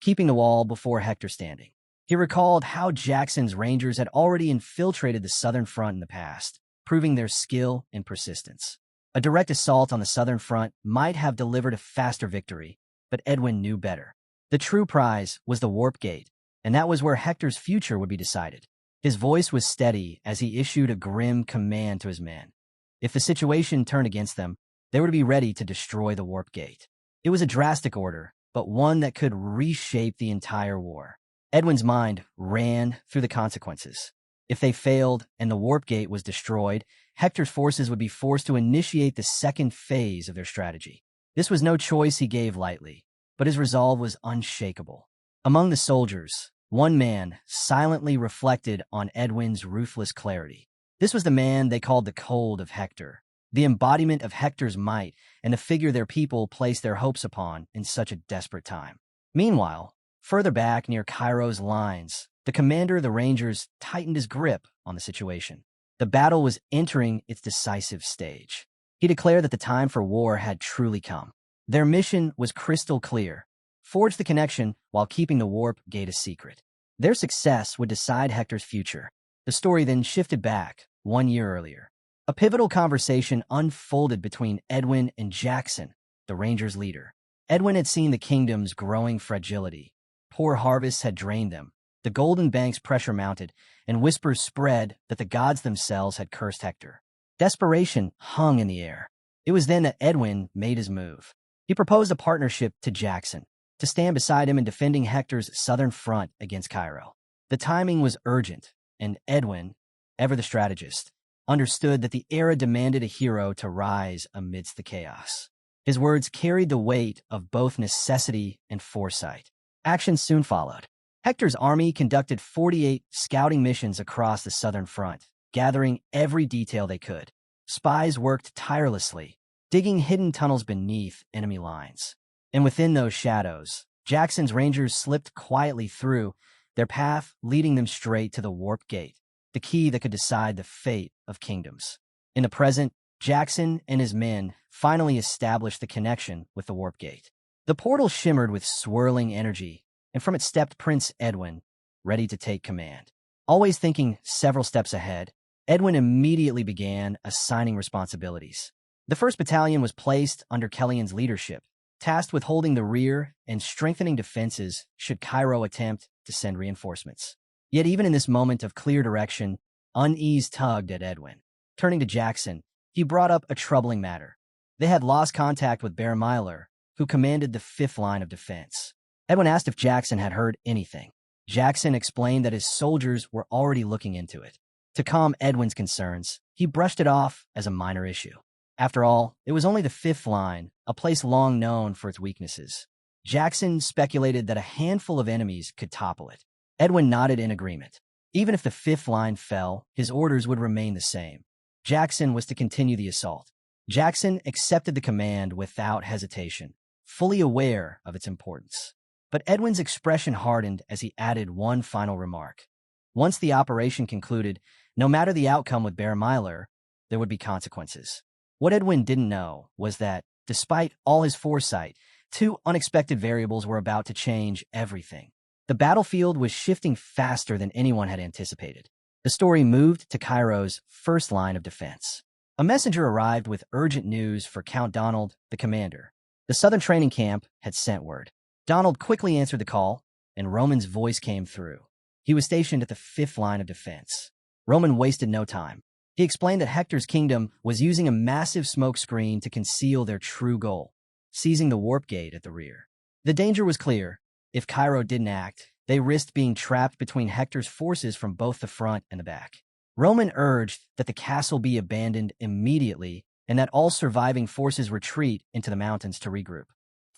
keeping the wall before Hector standing. He recalled how Jackson's Rangers had already infiltrated the southern front in the past, proving their skill and persistence. A direct assault on the southern front might have delivered a faster victory, but Edwin knew better. The true prize was the warp gate, and that was where Hector's future would be decided. His voice was steady as he issued a grim command to his men. If the situation turned against them, they were to be ready to destroy the warp gate. It was a drastic order, but one that could reshape the entire war. Edwin's mind ran through the consequences. If they failed and the warp gate was destroyed, Hector's forces would be forced to initiate the second phase of their strategy. This was no choice he gave lightly, but his resolve was unshakable. Among the soldiers, one man silently reflected on Edwin's ruthless clarity. This was the man they called the Cold of Hector, the embodiment of Hector's might and the figure their people placed their hopes upon in such a desperate time. Meanwhile, further back near Cairo's lines, the commander of the Rangers tightened his grip on the situation. The battle was entering its decisive stage. He declared that the time for war had truly come. Their mission was crystal clear: forge the connection while keeping the warp gate a secret. Their success would decide Hector's future. The story then shifted back 1 year earlier. A pivotal conversation unfolded between Edwin and Jackson, the Rangers' leader. Edwin had seen the kingdom's growing fragility. Poor harvests had drained them. The Golden Bank's pressure mounted, and whispers spread that the gods themselves had cursed Hector. Desperation hung in the air. It was then that Edwin made his move. He proposed a partnership to Jackson, to stand beside him in defending Hector's southern front against Cairo. The timing was urgent, and Edwin, ever the strategist, understood that the era demanded a hero to rise amidst the chaos. His words carried the weight of both necessity and foresight. Action soon followed. Hector's army conducted 48 scouting missions across the southern front, gathering every detail they could. Spies worked tirelessly, digging hidden tunnels beneath enemy lines. And within those shadows, Jackson's Rangers slipped quietly through, their path leading them straight to the Warp Gate, the key that could decide the fate of kingdoms. In the present, Jackson and his men finally established the connection with the Warp Gate. The portal shimmered with swirling energy, and from it stepped Prince Edwin, ready to take command. Always thinking several steps ahead, Edwin immediately began assigning responsibilities. The 1st Battalion was placed under Kellyan's leadership, tasked with holding the rear and strengthening defenses should Cairo attempt to send reinforcements. Yet even in this moment of clear direction, unease tugged at Edwin. Turning to Jackson, he brought up a troubling matter. They had lost contact with Baron Myler, who commanded the 5th line of defense. Edwin asked if Jackson had heard anything. Jackson explained that his soldiers were already looking into it. To calm Edwin's concerns, he brushed it off as a minor issue. After all, it was only the 5th line, a place long known for its weaknesses. Jackson speculated that a handful of enemies could topple it. Edwin nodded in agreement. Even if the 5th line fell, his orders would remain the same. Jackson was to continue the assault. Jackson accepted the command without hesitation, fully aware of its importance. But Edwin's expression hardened as he added one final remark. Once the operation concluded, no matter the outcome with Baron Myler, there would be consequences. What Edwin didn't know was that, despite all his foresight, 2 unexpected variables were about to change everything. The battlefield was shifting faster than anyone had anticipated. The story moved to Cairo's 1st line of defense. A messenger arrived with urgent news for Count Donald, the commander. The southern training camp had sent word. Donald quickly answered the call, and Roman's voice came through. He was stationed at the 5th line of defense. Roman wasted no time. He explained that Hector's kingdom was using a massive smoke screen to conceal their true goal, seizing the Warp Gate at the rear. The danger was clear. If Cairo didn't act, they risked being trapped between Hector's forces from both the front and the back. Roman urged that the castle be abandoned immediately and that all surviving forces retreat into the mountains to regroup.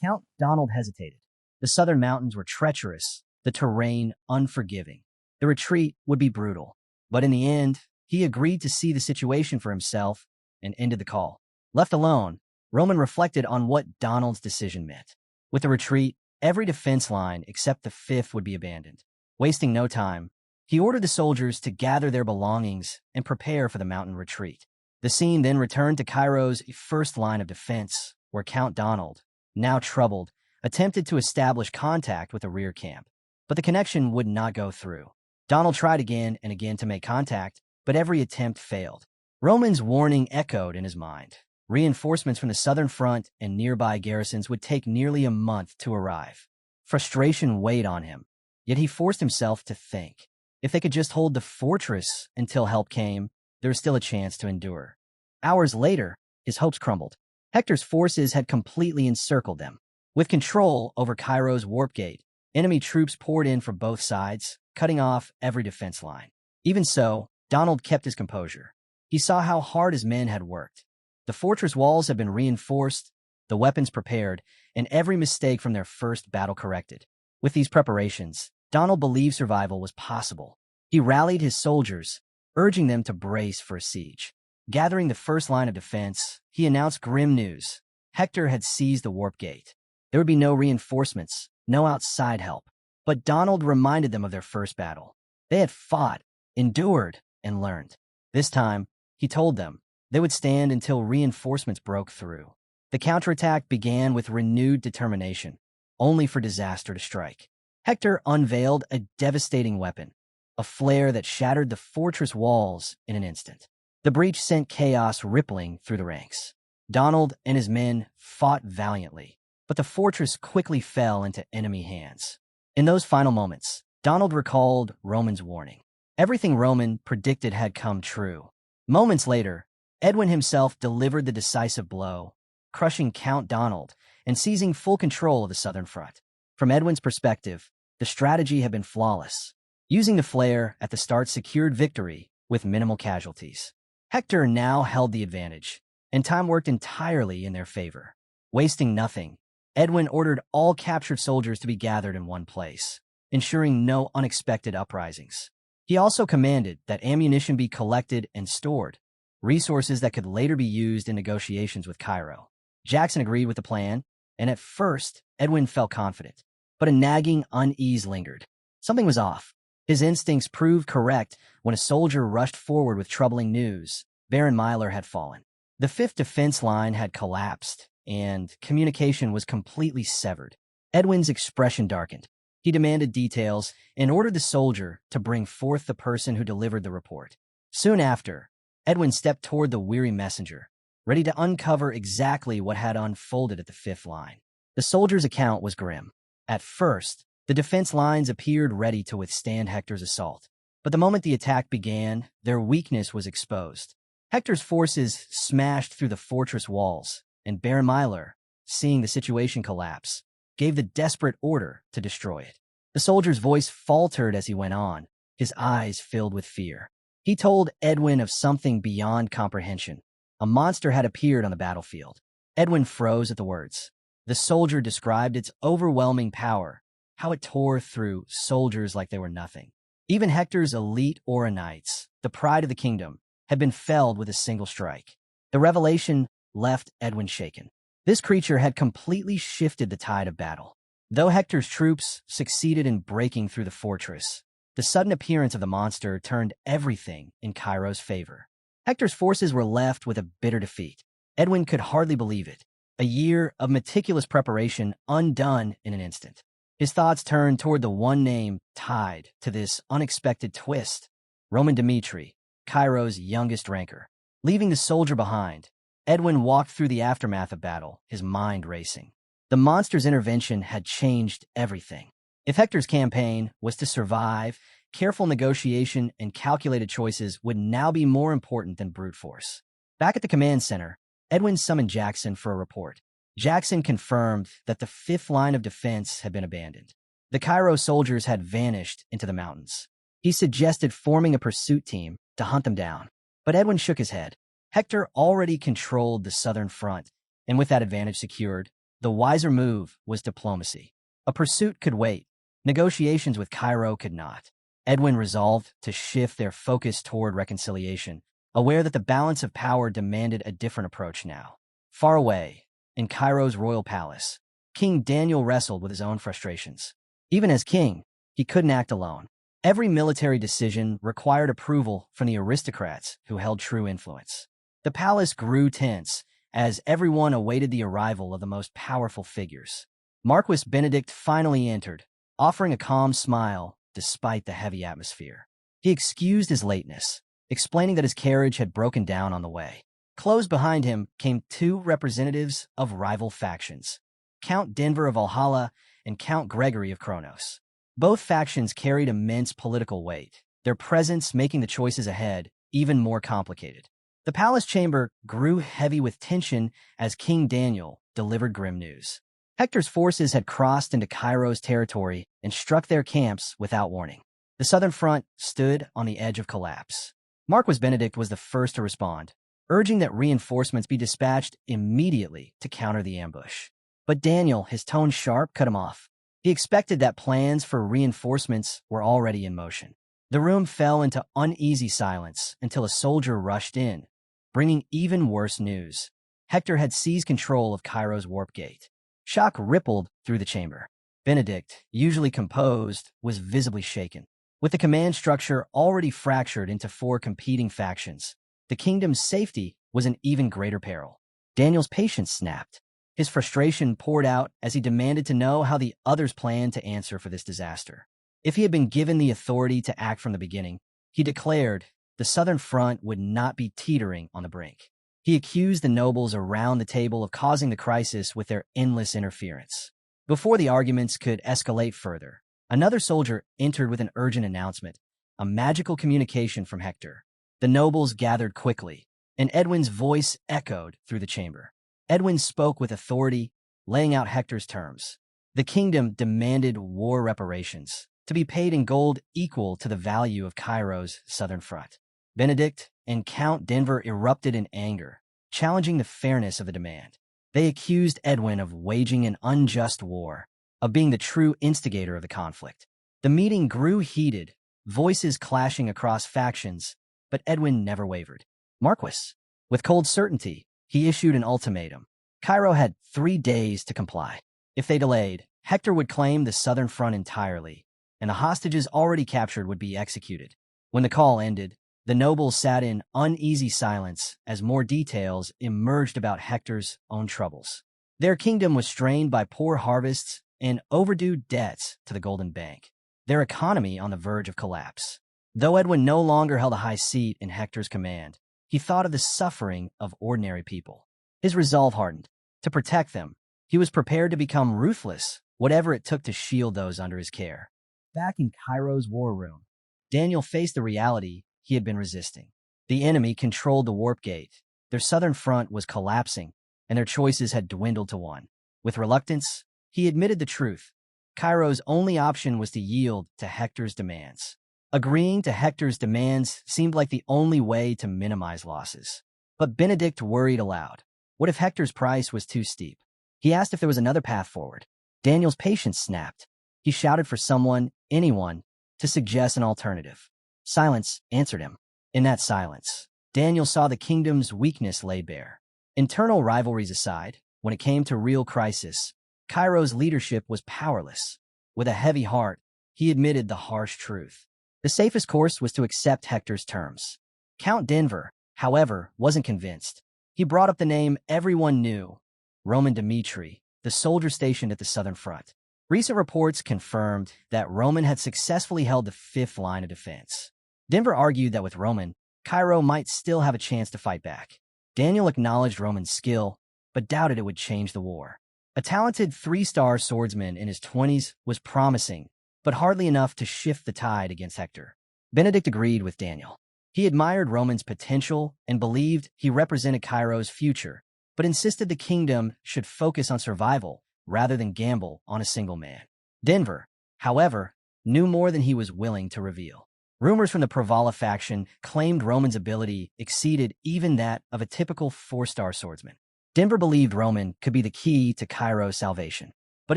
Count Donald hesitated. The southern mountains were treacherous, the terrain unforgiving. The retreat would be brutal. But in the end, he agreed to see the situation for himself and ended the call. Left alone, Roman reflected on what Donald's decision meant. With the retreat, every defense line except the 5th would be abandoned. Wasting no time, he ordered the soldiers to gather their belongings and prepare for the mountain retreat. The scene then returned to Cairo's 1st line of defense, where Count Donald, now troubled, attempted to establish contact with the rear camp. But the connection would not go through. Donald tried again and again to make contact, but every attempt failed. Roman's warning echoed in his mind. Reinforcements from the southern front and nearby garrisons would take nearly a month to arrive. Frustration weighed on him, yet he forced himself to think. If they could just hold the fortress until help came, there was still a chance to endure. Hours later, his hopes crumbled. Hector's forces had completely encircled them. With control over Cairo's Warp Gate, enemy troops poured in from both sides, cutting off every defense line. Even so, Donald kept his composure. He saw how hard his men had worked. The fortress walls had been reinforced, the weapons prepared, and every mistake from their first battle corrected. With these preparations, Donald believed survival was possible. He rallied his soldiers, urging them to brace for a siege. Gathering the 1st line of defense, he announced grim news. Hector had seized the Warp Gate. There would be no reinforcements, no outside help. But Donald reminded them of their first battle. They had fought, endured, and learned. This time, he told them, they would stand until reinforcements broke through. The counterattack began with renewed determination, only for disaster to strike. Hector unveiled a devastating weapon, a flare that shattered the fortress walls in an instant. The breach sent chaos rippling through the ranks. Donald and his men fought valiantly, but the fortress quickly fell into enemy hands. In those final moments, Donald recalled Roman's warning. Everything Roman predicted had come true. Moments later, Edwin himself delivered the decisive blow, crushing Count Donald and seizing full control of the southern front. From Edwin's perspective, the strategy had been flawless. Using the flare at the start secured victory with minimal casualties. Hector now held the advantage, and time worked entirely in their favor. Wasting nothing, Edwin ordered all captured soldiers to be gathered in one place, ensuring no unexpected uprisings. He also commanded that ammunition be collected and stored, resources that could later be used in negotiations with Cairo. Jackson agreed with the plan, and at first, Edwin felt confident. But a nagging unease lingered. Something was off. His instincts proved correct when a soldier rushed forward with troubling news. Baron Myler had fallen. The 5th defense line had collapsed, and communication was completely severed. Edwin's expression darkened. He demanded details and ordered the soldier to bring forth the person who delivered the report. Soon after, Edwin stepped toward the weary messenger, ready to uncover exactly what had unfolded at the 5th line. The soldier's account was grim. At first, the defense lines appeared ready to withstand Hector's assault. But the moment the attack began, their weakness was exposed. Hector's forces smashed through the fortress walls, and Baron Myler, seeing the situation collapse, gave the desperate order to destroy it. The soldier's voice faltered as he went on, his eyes filled with fear. He told Edwin of something beyond comprehension. A monster had appeared on the battlefield. Edwin froze at the words. The soldier described its overwhelming power, how it tore through soldiers like they were nothing. Even Hector's elite Aura Knights, the pride of the kingdom, had been felled with a single strike. The revelation left Edwin shaken. This creature had completely shifted the tide of battle. Though Hector's troops succeeded in breaking through the fortress, the sudden appearance of the monster turned everything in Cairo's favor. Hector's forces were left with a bitter defeat. Edwin could hardly believe it. A year of meticulous preparation undone in an instant. His thoughts turned toward the one name tied to this unexpected twist, Roman Dmitri, Cairo's youngest ranker. Leaving the soldier behind, Edwin walked through the aftermath of battle, his mind racing. The monster's intervention had changed everything. If Hector's campaign was to survive, careful negotiation and calculated choices would now be more important than brute force. Back at the command center, Edwin summoned Jackson for a report. Jackson confirmed that the 5th line of defense had been abandoned. The Cairo soldiers had vanished into the mountains. He suggested forming a pursuit team to hunt them down. But Edwin shook his head. Hector already controlled the southern front, and with that advantage secured, the wiser move was diplomacy. A pursuit could wait. Negotiations with Cairo could not. Edwin resolved to shift their focus toward reconciliation, aware that the balance of power demanded a different approach now. Far away, in Cairo's royal palace, King Daniel wrestled with his own frustrations. Even as king, he couldn't act alone. Every military decision required approval from the aristocrats who held true influence. The palace grew tense as everyone awaited the arrival of the most powerful figures. Marquis Benedict finally entered, offering a calm smile despite the heavy atmosphere. He excused his lateness, explaining that his carriage had broken down on the way. Close behind him came 2 representatives of rival factions, Count Denver of Valhalla and Count Gregory of Kronos. Both factions carried immense political weight, their presence making the choices ahead even more complicated. The palace chamber grew heavy with tension as King Daniel delivered grim news. Hector's forces had crossed into Cairo's territory and struck their camps without warning. The southern front stood on the edge of collapse. Marquis Benedict was the first to respond, urging that reinforcements be dispatched immediately to counter the ambush. But Daniel, his tone sharp, cut him off. He expected that plans for reinforcements were already in motion. The room fell into uneasy silence until a soldier rushed in, bringing even worse news. Hector had seized control of Cairo's warp gate. Shock rippled through the chamber. Benedict, usually composed, was visibly shaken. With the command structure already fractured into 4 competing factions, the kingdom's safety was in even greater peril. Daniel's patience snapped. His frustration poured out as he demanded to know how the others planned to answer for this disaster. If he had been given the authority to act from the beginning, he declared the Southern Front would not be teetering on the brink. He accused the nobles around the table of causing the crisis with their endless interference. Before the arguments could escalate further, another soldier entered with an urgent announcement, a magical communication from Hector. The nobles gathered quickly, and Edwin's voice echoed through the chamber. Edwin spoke with authority, laying out Hector's terms. The kingdom demanded war reparations, to be paid in gold equal to the value of Cairo's southern front. Benedict and Count Denver erupted in anger, challenging the fairness of the demand. They accused Edwin of waging an unjust war, of being the true instigator of the conflict. The meeting grew heated, voices clashing across factions, but Edwin never wavered. Marquis, with cold certainty, he issued an ultimatum. Cairo had 3 days to comply. If they delayed, Hector would claim the southern front entirely, and the hostages already captured would be executed. When the call ended, the nobles sat in uneasy silence as more details emerged about Hector's own troubles. Their kingdom was strained by poor harvests and overdue debts to the Golden Bank, their economy on the verge of collapse. Though Edwin no longer held a high seat in Hector's command, he thought of the suffering of ordinary people. His resolve hardened. To protect them, he was prepared to become ruthless, whatever it took to shield those under his care. Back in Cairo's war room, Daniel faced the reality he had been resisting. The enemy controlled the warp gate. Their southern front was collapsing, and their choices had dwindled to one. With reluctance, he admitted the truth. Cairo's only option was to yield to Hector's demands. Agreeing to Hector's demands seemed like the only way to minimize losses. But Benedict worried aloud. What if Hector's price was too steep? He asked if there was another path forward. Daniel's patience snapped. He shouted for someone, anyone, to suggest an alternative. Silence answered him. In that silence, Daniel saw the kingdom's weakness laid bare. Internal rivalries aside, when it came to real crisis, Cairo's leadership was powerless. With a heavy heart, he admitted the harsh truth. The safest course was to accept Hector's terms. Count Denver, however, wasn't convinced. He brought up the name everyone knew, Roman Dmitri, the soldier stationed at the southern front. Recent reports confirmed that Roman had successfully held the fifth line of defense. Denver argued that with Roman, Cairo might still have a chance to fight back. Daniel acknowledged Roman's skill, but doubted it would change the war. A talented 3-star swordsman in his 20s was promising, but hardly enough to shift the tide against Hector. Benedict agreed with Daniel. He admired Roman's potential and believed he represented Cairo's future, but insisted the kingdom should focus on survival rather than gamble on a single man. Denver, however, knew more than he was willing to reveal. Rumors from the Pravala faction claimed Roman's ability exceeded even that of a typical 4-star swordsman. Denver believed Roman could be the key to Cairo's salvation. But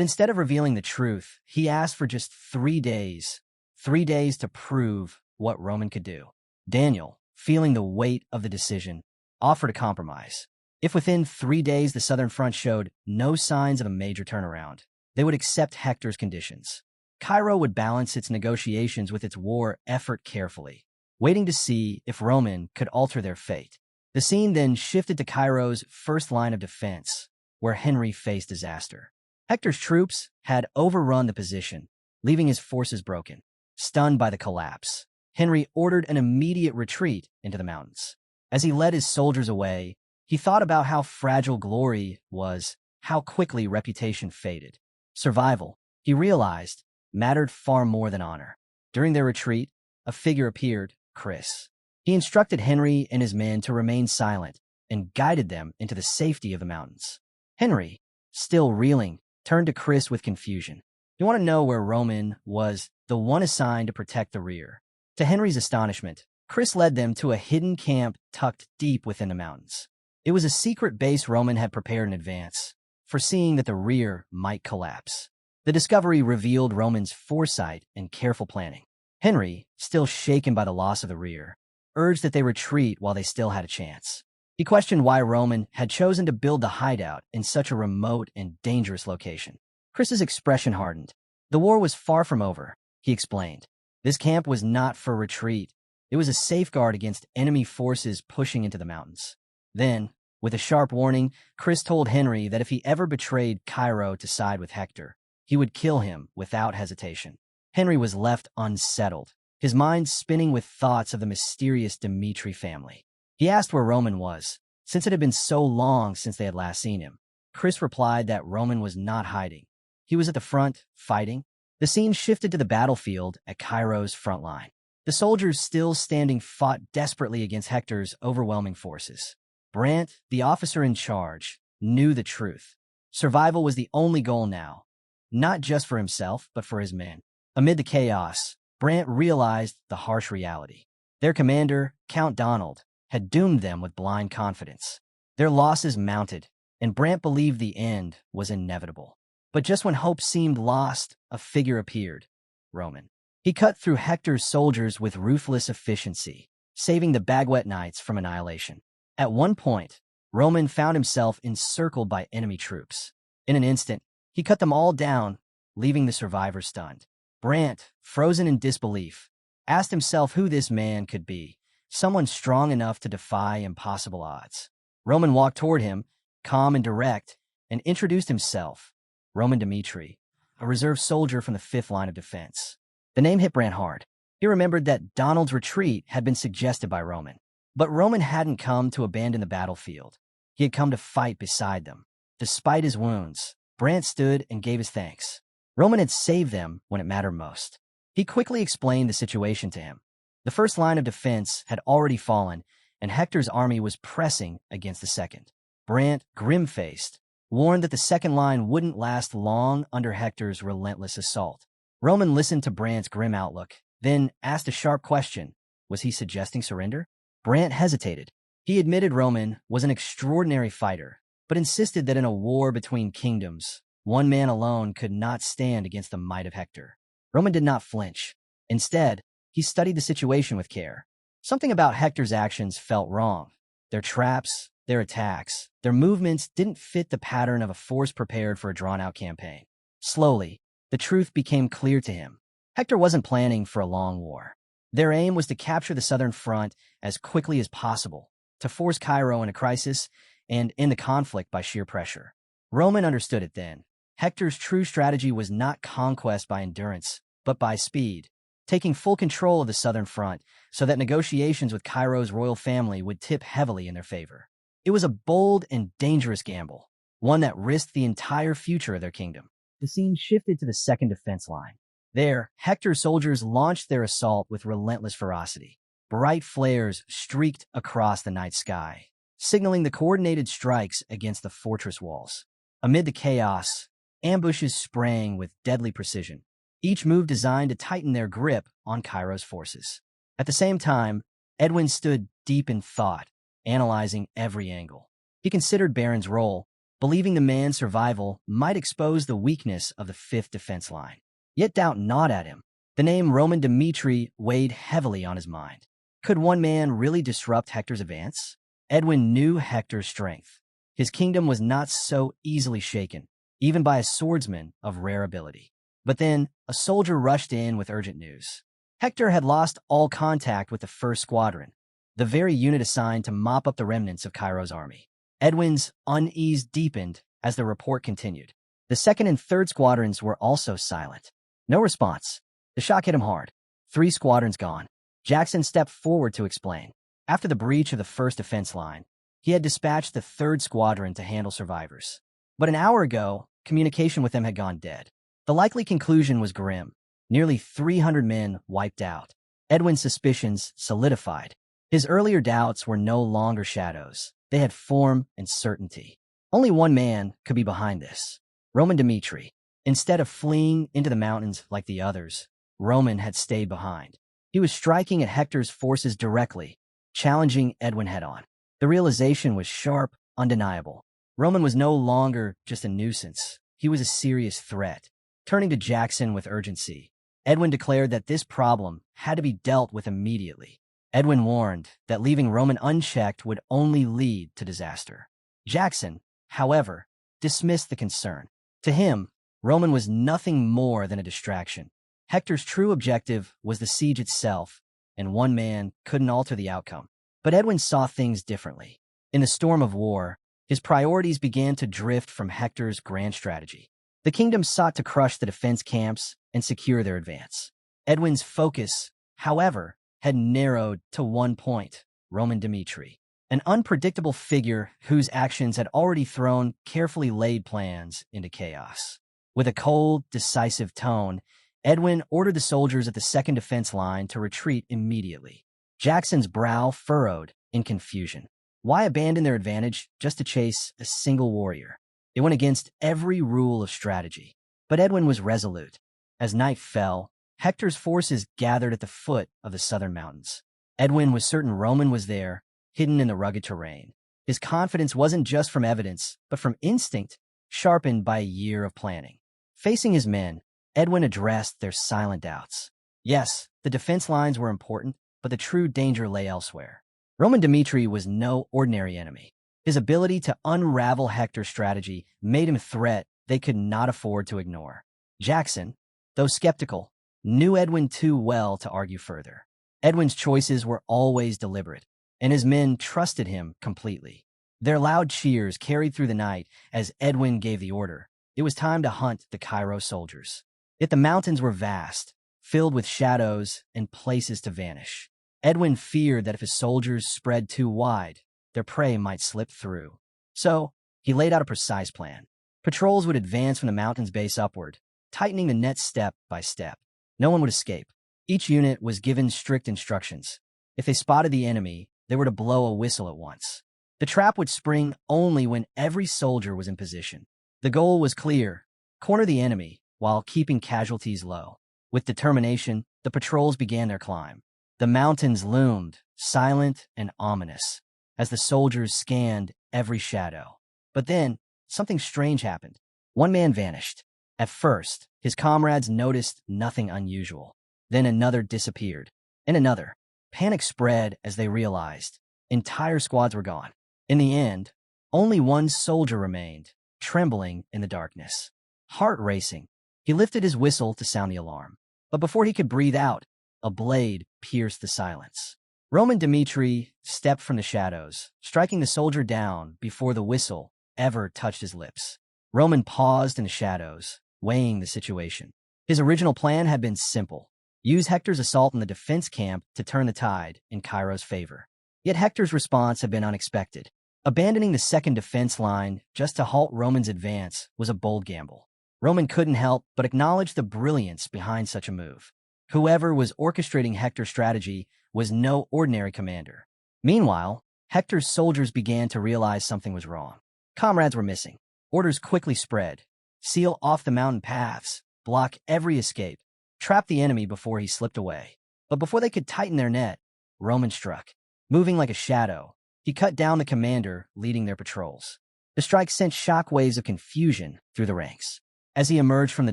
instead of revealing the truth, he asked for just 3 days. 3 days to prove what Roman could do. Daniel, feeling the weight of the decision, offered a compromise. If within 3 days the southern front showed no signs of a major turnaround, they would accept Hector's conditions. Cairo would balance its negotiations with its war effort carefully, waiting to see if Roman could alter their fate. The scene then shifted to Cairo's first line of defense, where Henry faced disaster. Hector's troops had overrun the position, leaving his forces broken. Stunned by the collapse, Henry ordered an immediate retreat into the mountains. As he led his soldiers away, he thought about how fragile glory was, how quickly reputation faded. Survival, he realized, mattered far more than honor. During their retreat, a figure appeared, Chris. He instructed Henry and his men to remain silent and guided them into the safety of the mountains. Henry, still reeling, turned to Chris with confusion. You want to know where Roman was the one assigned to protect the rear. To Henry's astonishment, Chris led them to a hidden camp tucked deep within the mountains. It was a secret base Roman had prepared in advance, foreseeing that the rear might collapse. The discovery revealed Roman's foresight and careful planning. Henry, still shaken by the loss of the rear, urged that they retreat while they still had a chance. He questioned why Roman had chosen to build the hideout in such a remote and dangerous location. Chris's expression hardened. The war was far from over, he explained. This camp was not for retreat. It was a safeguard against enemy forces pushing into the mountains. Then, With a sharp warning, Chris told Henry that if he ever betrayed Cairo to side with Hector, he would kill him without hesitation. Henry was left unsettled, his mind spinning with thoughts of the mysterious Dimitri family. He asked where Roman was, since it had been so long since they had last seen him. Chris replied that Roman was not hiding. He was at the front, fighting. The scene shifted to the battlefield at Cairo's front line. The soldiers still standing fought desperately against Hector's overwhelming forces. Brant, the officer in charge, knew the truth. Survival was the only goal now, not just for himself, but for his men. Amid the chaos, Brant realized the harsh reality. Their commander, Count Donald, had doomed them with blind confidence. Their losses mounted, and Brant believed the end was inevitable. But just when hope seemed lost, a figure appeared: Roman. He cut through Hector's soldiers with ruthless efficiency, saving the Bagwet Knights from annihilation. At one point, Roman found himself encircled by enemy troops. In an instant, he cut them all down, leaving the survivors stunned. Brant, frozen in disbelief, asked himself who this man could be, someone strong enough to defy impossible odds. Roman walked toward him, calm and direct, and introduced himself: Roman Dimitri, a reserve soldier from the 5th line of defense. The name hit Brant hard. He remembered that Donald's retreat had been suggested by Roman. But Roman hadn't come to abandon the battlefield. He had come to fight beside them. Despite his wounds, Brant stood and gave his thanks. Roman had saved them when it mattered most. He quickly explained the situation to him. The 1st line of defense had already fallen, and Hector's army was pressing against the 2nd. Brant, grim-faced, warned that the 2nd line wouldn't last long under Hector's relentless assault. Roman listened to Brant's grim outlook, then asked a sharp question: was he suggesting surrender? Brant hesitated. He admitted Roman was an extraordinary fighter, but insisted that in a war between kingdoms, one man alone could not stand against the might of Hector. Roman did not flinch. Instead, he studied the situation with care. Something about Hector's actions felt wrong. Their traps, their attacks, their movements didn't fit the pattern of a force prepared for a drawn-out campaign. Slowly, the truth became clear to him. Hector wasn't planning for a long war. Their aim was to capture the southern front as quickly as possible, to force Cairo in a crisis, and end the conflict by sheer pressure. Roman understood it then. Hector's true strategy was not conquest by endurance, but by speed, taking full control of the southern front so that negotiations with Cairo's royal family would tip heavily in their favor. It was a bold and dangerous gamble, one that risked the entire future of their kingdom. The scene shifted to the 2nd defense line. There, Hector's soldiers launched their assault with relentless ferocity. Bright flares streaked across the night sky, signaling the coordinated strikes against the fortress walls. Amid the chaos, ambushes sprang with deadly precision, each move designed to tighten their grip on Cairo's forces. At the same time, Edwin stood deep in thought, analyzing every angle. He considered Baron's role, believing the man's survival might expose the weakness of the 5th defense line. Yet doubt gnawed at him. The name Roman Dimitri weighed heavily on his mind. Could one man really disrupt Hector's advance? Edwin knew Hector's strength. His kingdom was not so easily shaken, even by a swordsman of rare ability. But then, a soldier rushed in with urgent news. Hector had lost all contact with the 1st Squadron, the very unit assigned to mop up the remnants of Cairo's army. Edwin's unease deepened as the report continued. The 2nd and 3rd Squadrons were also silent. No response. The shock hit him hard. 3 squadrons gone. Jackson stepped forward to explain. After the breach of the 1st defense line, he had dispatched the 3rd Squadron to handle survivors. But an hour ago, communication with them had gone dead. The likely conclusion was grim. Nearly 300 men wiped out. Edwin's suspicions solidified. His earlier doubts were no longer shadows. They had form and certainty. Only one man could be behind this: Roman Dimitri. Instead of fleeing into the mountains like the others, Roman had stayed behind. He was striking at Hector's forces directly, challenging Edwin head-on. The realization was sharp, undeniable. Roman was no longer just a nuisance. He was a serious threat. Turning to Jackson with urgency, Edwin declared that this problem had to be dealt with immediately. Edwin warned that leaving Roman unchecked would only lead to disaster. Jackson, however, dismissed the concern. To him, Roman was nothing more than a distraction. Hector's true objective was the siege itself, and one man couldn't alter the outcome. But Edwin saw things differently. In the storm of war, his priorities began to drift from Hector's grand strategy. The kingdom sought to crush the defense camps and secure their advance. Edwin's focus, however, had narrowed to one point: Roman Dmitri, an unpredictable figure whose actions had already thrown carefully laid plans into chaos. With a cold, decisive tone, Edwin ordered the soldiers at the second defense line to retreat immediately. Jackson's brow furrowed in confusion. Why abandon their advantage just to chase a single warrior? It went against every rule of strategy. But Edwin was resolute. As night fell, Hector's forces gathered at the foot of the southern mountains. Edwin was certain Roman was there, hidden in the rugged terrain. His confidence wasn't just from evidence, but from instinct, sharpened by a year of planning. Facing his men, Edwin addressed their silent doubts. Yes, the defense lines were important, but the true danger lay elsewhere. Roman Dmitri was no ordinary enemy. His ability to unravel Hector's strategy made him a threat they could not afford to ignore. Jackson, though skeptical, knew Edwin too well to argue further. Edwin's choices were always deliberate, and his men trusted him completely. Their loud cheers carried through the night as Edwin gave the order. It was time to hunt the Cairo soldiers. Yet the mountains were vast, filled with shadows and places to vanish. Edwin feared that if his soldiers spread too wide, their prey might slip through. So, he laid out a precise plan. Patrols would advance from the mountain's base upward, tightening the net step by step. No one would escape. Each unit was given strict instructions. If they spotted the enemy, they were to blow a whistle at once. The trap would spring only when every soldier was in position. The goal was clear: corner the enemy while keeping casualties low. With determination, the patrols began their climb. The mountains loomed, silent and ominous, as the soldiers scanned every shadow. But then, something strange happened. One man vanished. At first, his comrades noticed nothing unusual. Then another disappeared, and another. Panic spread as they realized entire squads were gone. In the end, only one soldier remained, trembling in the darkness. Heart racing, he lifted his whistle to sound the alarm. But before he could breathe out, a blade pierced the silence. Roman Dmitri stepped from the shadows, striking the soldier down before the whistle ever touched his lips. Roman paused in the shadows, weighing the situation. His original plan had been simple: use Hector's assault on the defense camp to turn the tide in Cairo's favor. Yet Hector's response had been unexpected. Abandoning the second defense line just to halt Roman's advance was a bold gamble. Roman couldn't help but acknowledge the brilliance behind such a move. Whoever was orchestrating Hector's strategy was no ordinary commander. Meanwhile, Hector's soldiers began to realize something was wrong. Comrades were missing. Orders quickly spread: seal off the mountain paths, block every escape, trap the enemy before he slipped away. But before they could tighten their net, Roman struck. Moving like a shadow, he cut down the commander leading their patrols. The strike sent shockwaves of confusion through the ranks. As he emerged from the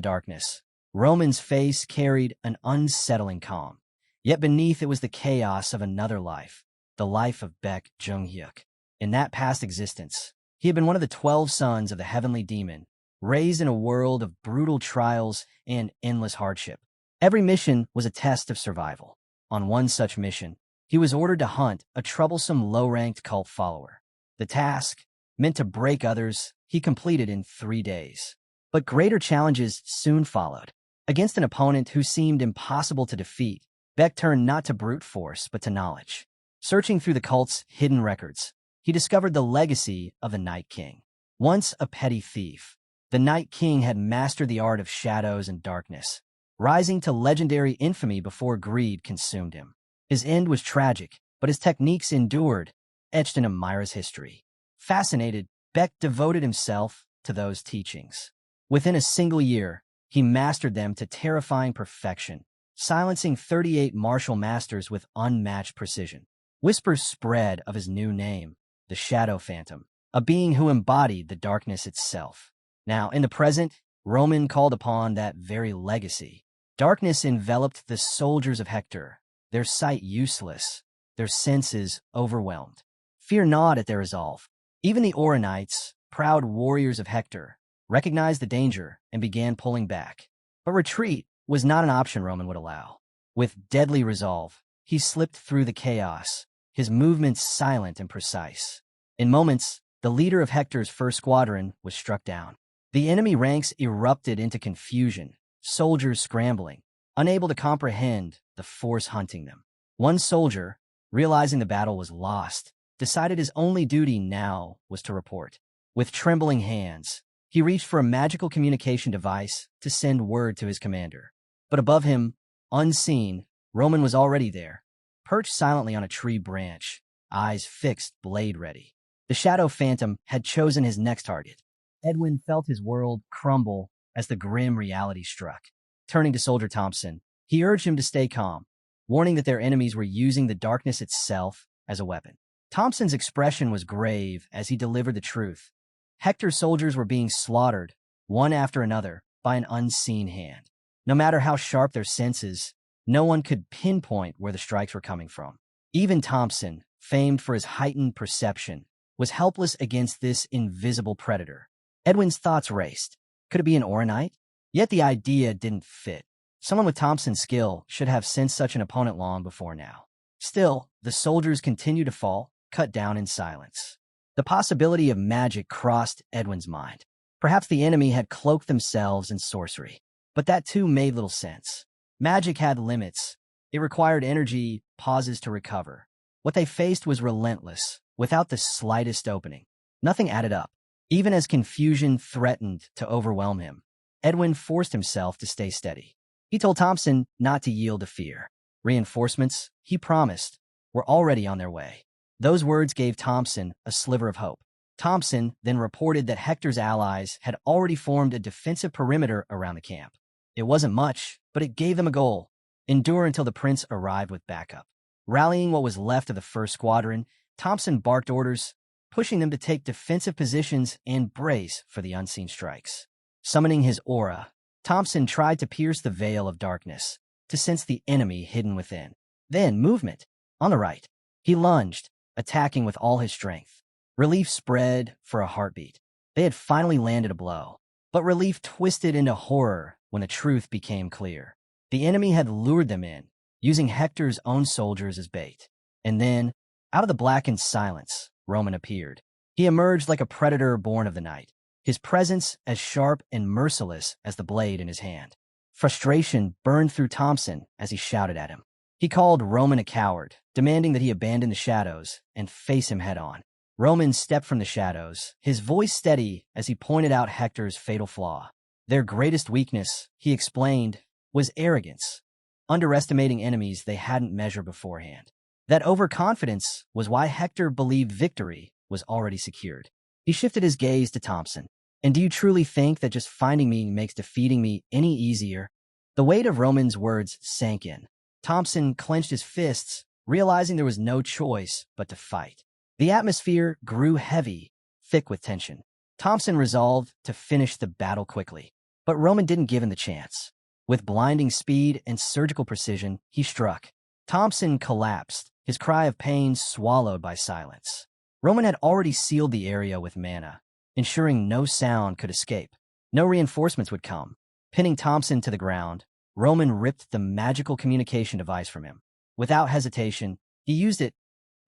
darkness, Roman's face carried an unsettling calm. Yet beneath it was the chaos of another life, the life of Baek Jung-hyuk. In that past existence, he had been one of the 12 sons of the heavenly demon, raised in a world of brutal trials and endless hardship. Every mission was a test of survival. On one such mission, he was ordered to hunt a troublesome low-ranked cult follower. The task, meant to break others, he completed in 3 days. But greater challenges soon followed. Against an opponent who seemed impossible to defeat, Baek turned not to brute force, but to knowledge. Searching through the cult's hidden records, he discovered the legacy of the Night King. Once a petty thief, the Night King had mastered the art of shadows and darkness, rising to legendary infamy before greed consumed him. His end was tragic, but his techniques endured, etched in Amira's history. Fascinated, Baek devoted himself to those teachings. Within a single year, he mastered them to terrifying perfection, silencing 38 martial masters with unmatched precision. Whispers spread of his new name, the Shadow Phantom, a being who embodied the darkness itself. Now, in the present, Roman called upon that very legacy. Darkness enveloped the soldiers of Hector, their sight useless, their senses overwhelmed. Fear not at their resolve. Even the Oranites, proud warriors of Hector, recognized the danger and began pulling back. But retreat was not an option Roman would allow. With deadly resolve, he slipped through the chaos, his movements silent and precise. In moments, the leader of Hector's first squadron was struck down. The enemy ranks erupted into confusion, soldiers scrambling, unable to comprehend the force hunting them. One soldier, realizing the battle was lost, decided his only duty now was to report. With trembling hands, he reached for a magical communication device to send word to his commander. But above him, unseen, Roman was already there, perched silently on a tree branch, eyes fixed, blade ready. The shadow phantom had chosen his next target. Edwin felt his world crumble as the grim reality struck. Turning to Soldier Thompson, he urged him to stay calm, warning that their enemies were using the darkness itself as a weapon. Thompson's expression was grave as he delivered the truth. Hector's soldiers were being slaughtered, one after another, by an unseen hand. No matter how sharp their senses, no one could pinpoint where the strikes were coming from. Even Thompson, famed for his heightened perception, was helpless against this invisible predator. Edwin's thoughts raced. Could it be an Oronite? Yet the idea didn't fit. Someone with Thompson's skill should have sensed such an opponent long before now. Still, the soldiers continued to fall, cut down in silence. The possibility of magic crossed Edwin's mind. Perhaps the enemy had cloaked themselves in sorcery. But that too made little sense. Magic had limits. It required energy, pauses to recover. What they faced was relentless, without the slightest opening. Nothing added up. Even as confusion threatened to overwhelm him, Edwin forced himself to stay steady. He told Thompson not to yield to fear. Reinforcements, he promised, were already on their way. Those words gave Thompson a sliver of hope. Thompson then reported that Hector's allies had already formed a defensive perimeter around the camp. It wasn't much, but it gave them a goal: endure until the prince arrived with backup. Rallying what was left of the first squadron, Thompson barked orders, pushing them to take defensive positions and brace for the unseen strikes. Summoning his aura, Thompson tried to pierce the veil of darkness, to sense the enemy hidden within. Then movement. On the right, he lunged, attacking with all his strength. Relief spread for a heartbeat. They had finally landed a blow. But relief twisted into horror when the truth became clear. The enemy had lured them in, using Hector's own soldiers as bait. And then, out of the blackened silence, Roman appeared. He emerged like a predator born of the night, his presence as sharp and merciless as the blade in his hand. Frustration burned through Thompson as he shouted at him. He called Roman a coward, demanding that he abandon the shadows and face him head-on. Roman stepped from the shadows, his voice steady as he pointed out Hector's fatal flaw. Their greatest weakness, he explained, was arrogance, underestimating enemies they hadn't measured beforehand. That overconfidence was why Hector believed victory was already secured. He shifted his gaze to Thompson. And do you truly think that just finding me makes defeating me any easier? The weight of Roman's words sank in. Thompson clenched his fists, realizing there was no choice but to fight. The atmosphere grew heavy, thick with tension. Thompson resolved to finish the battle quickly. But Roman didn't give him the chance. With blinding speed and surgical precision, he struck. Thompson collapsed, his cry of pain swallowed by silence. Roman had already sealed the area with mana, ensuring no sound could escape. No reinforcements would come. Pinning Thompson to the ground, Roman ripped the magical communication device from him. Without hesitation, he used it,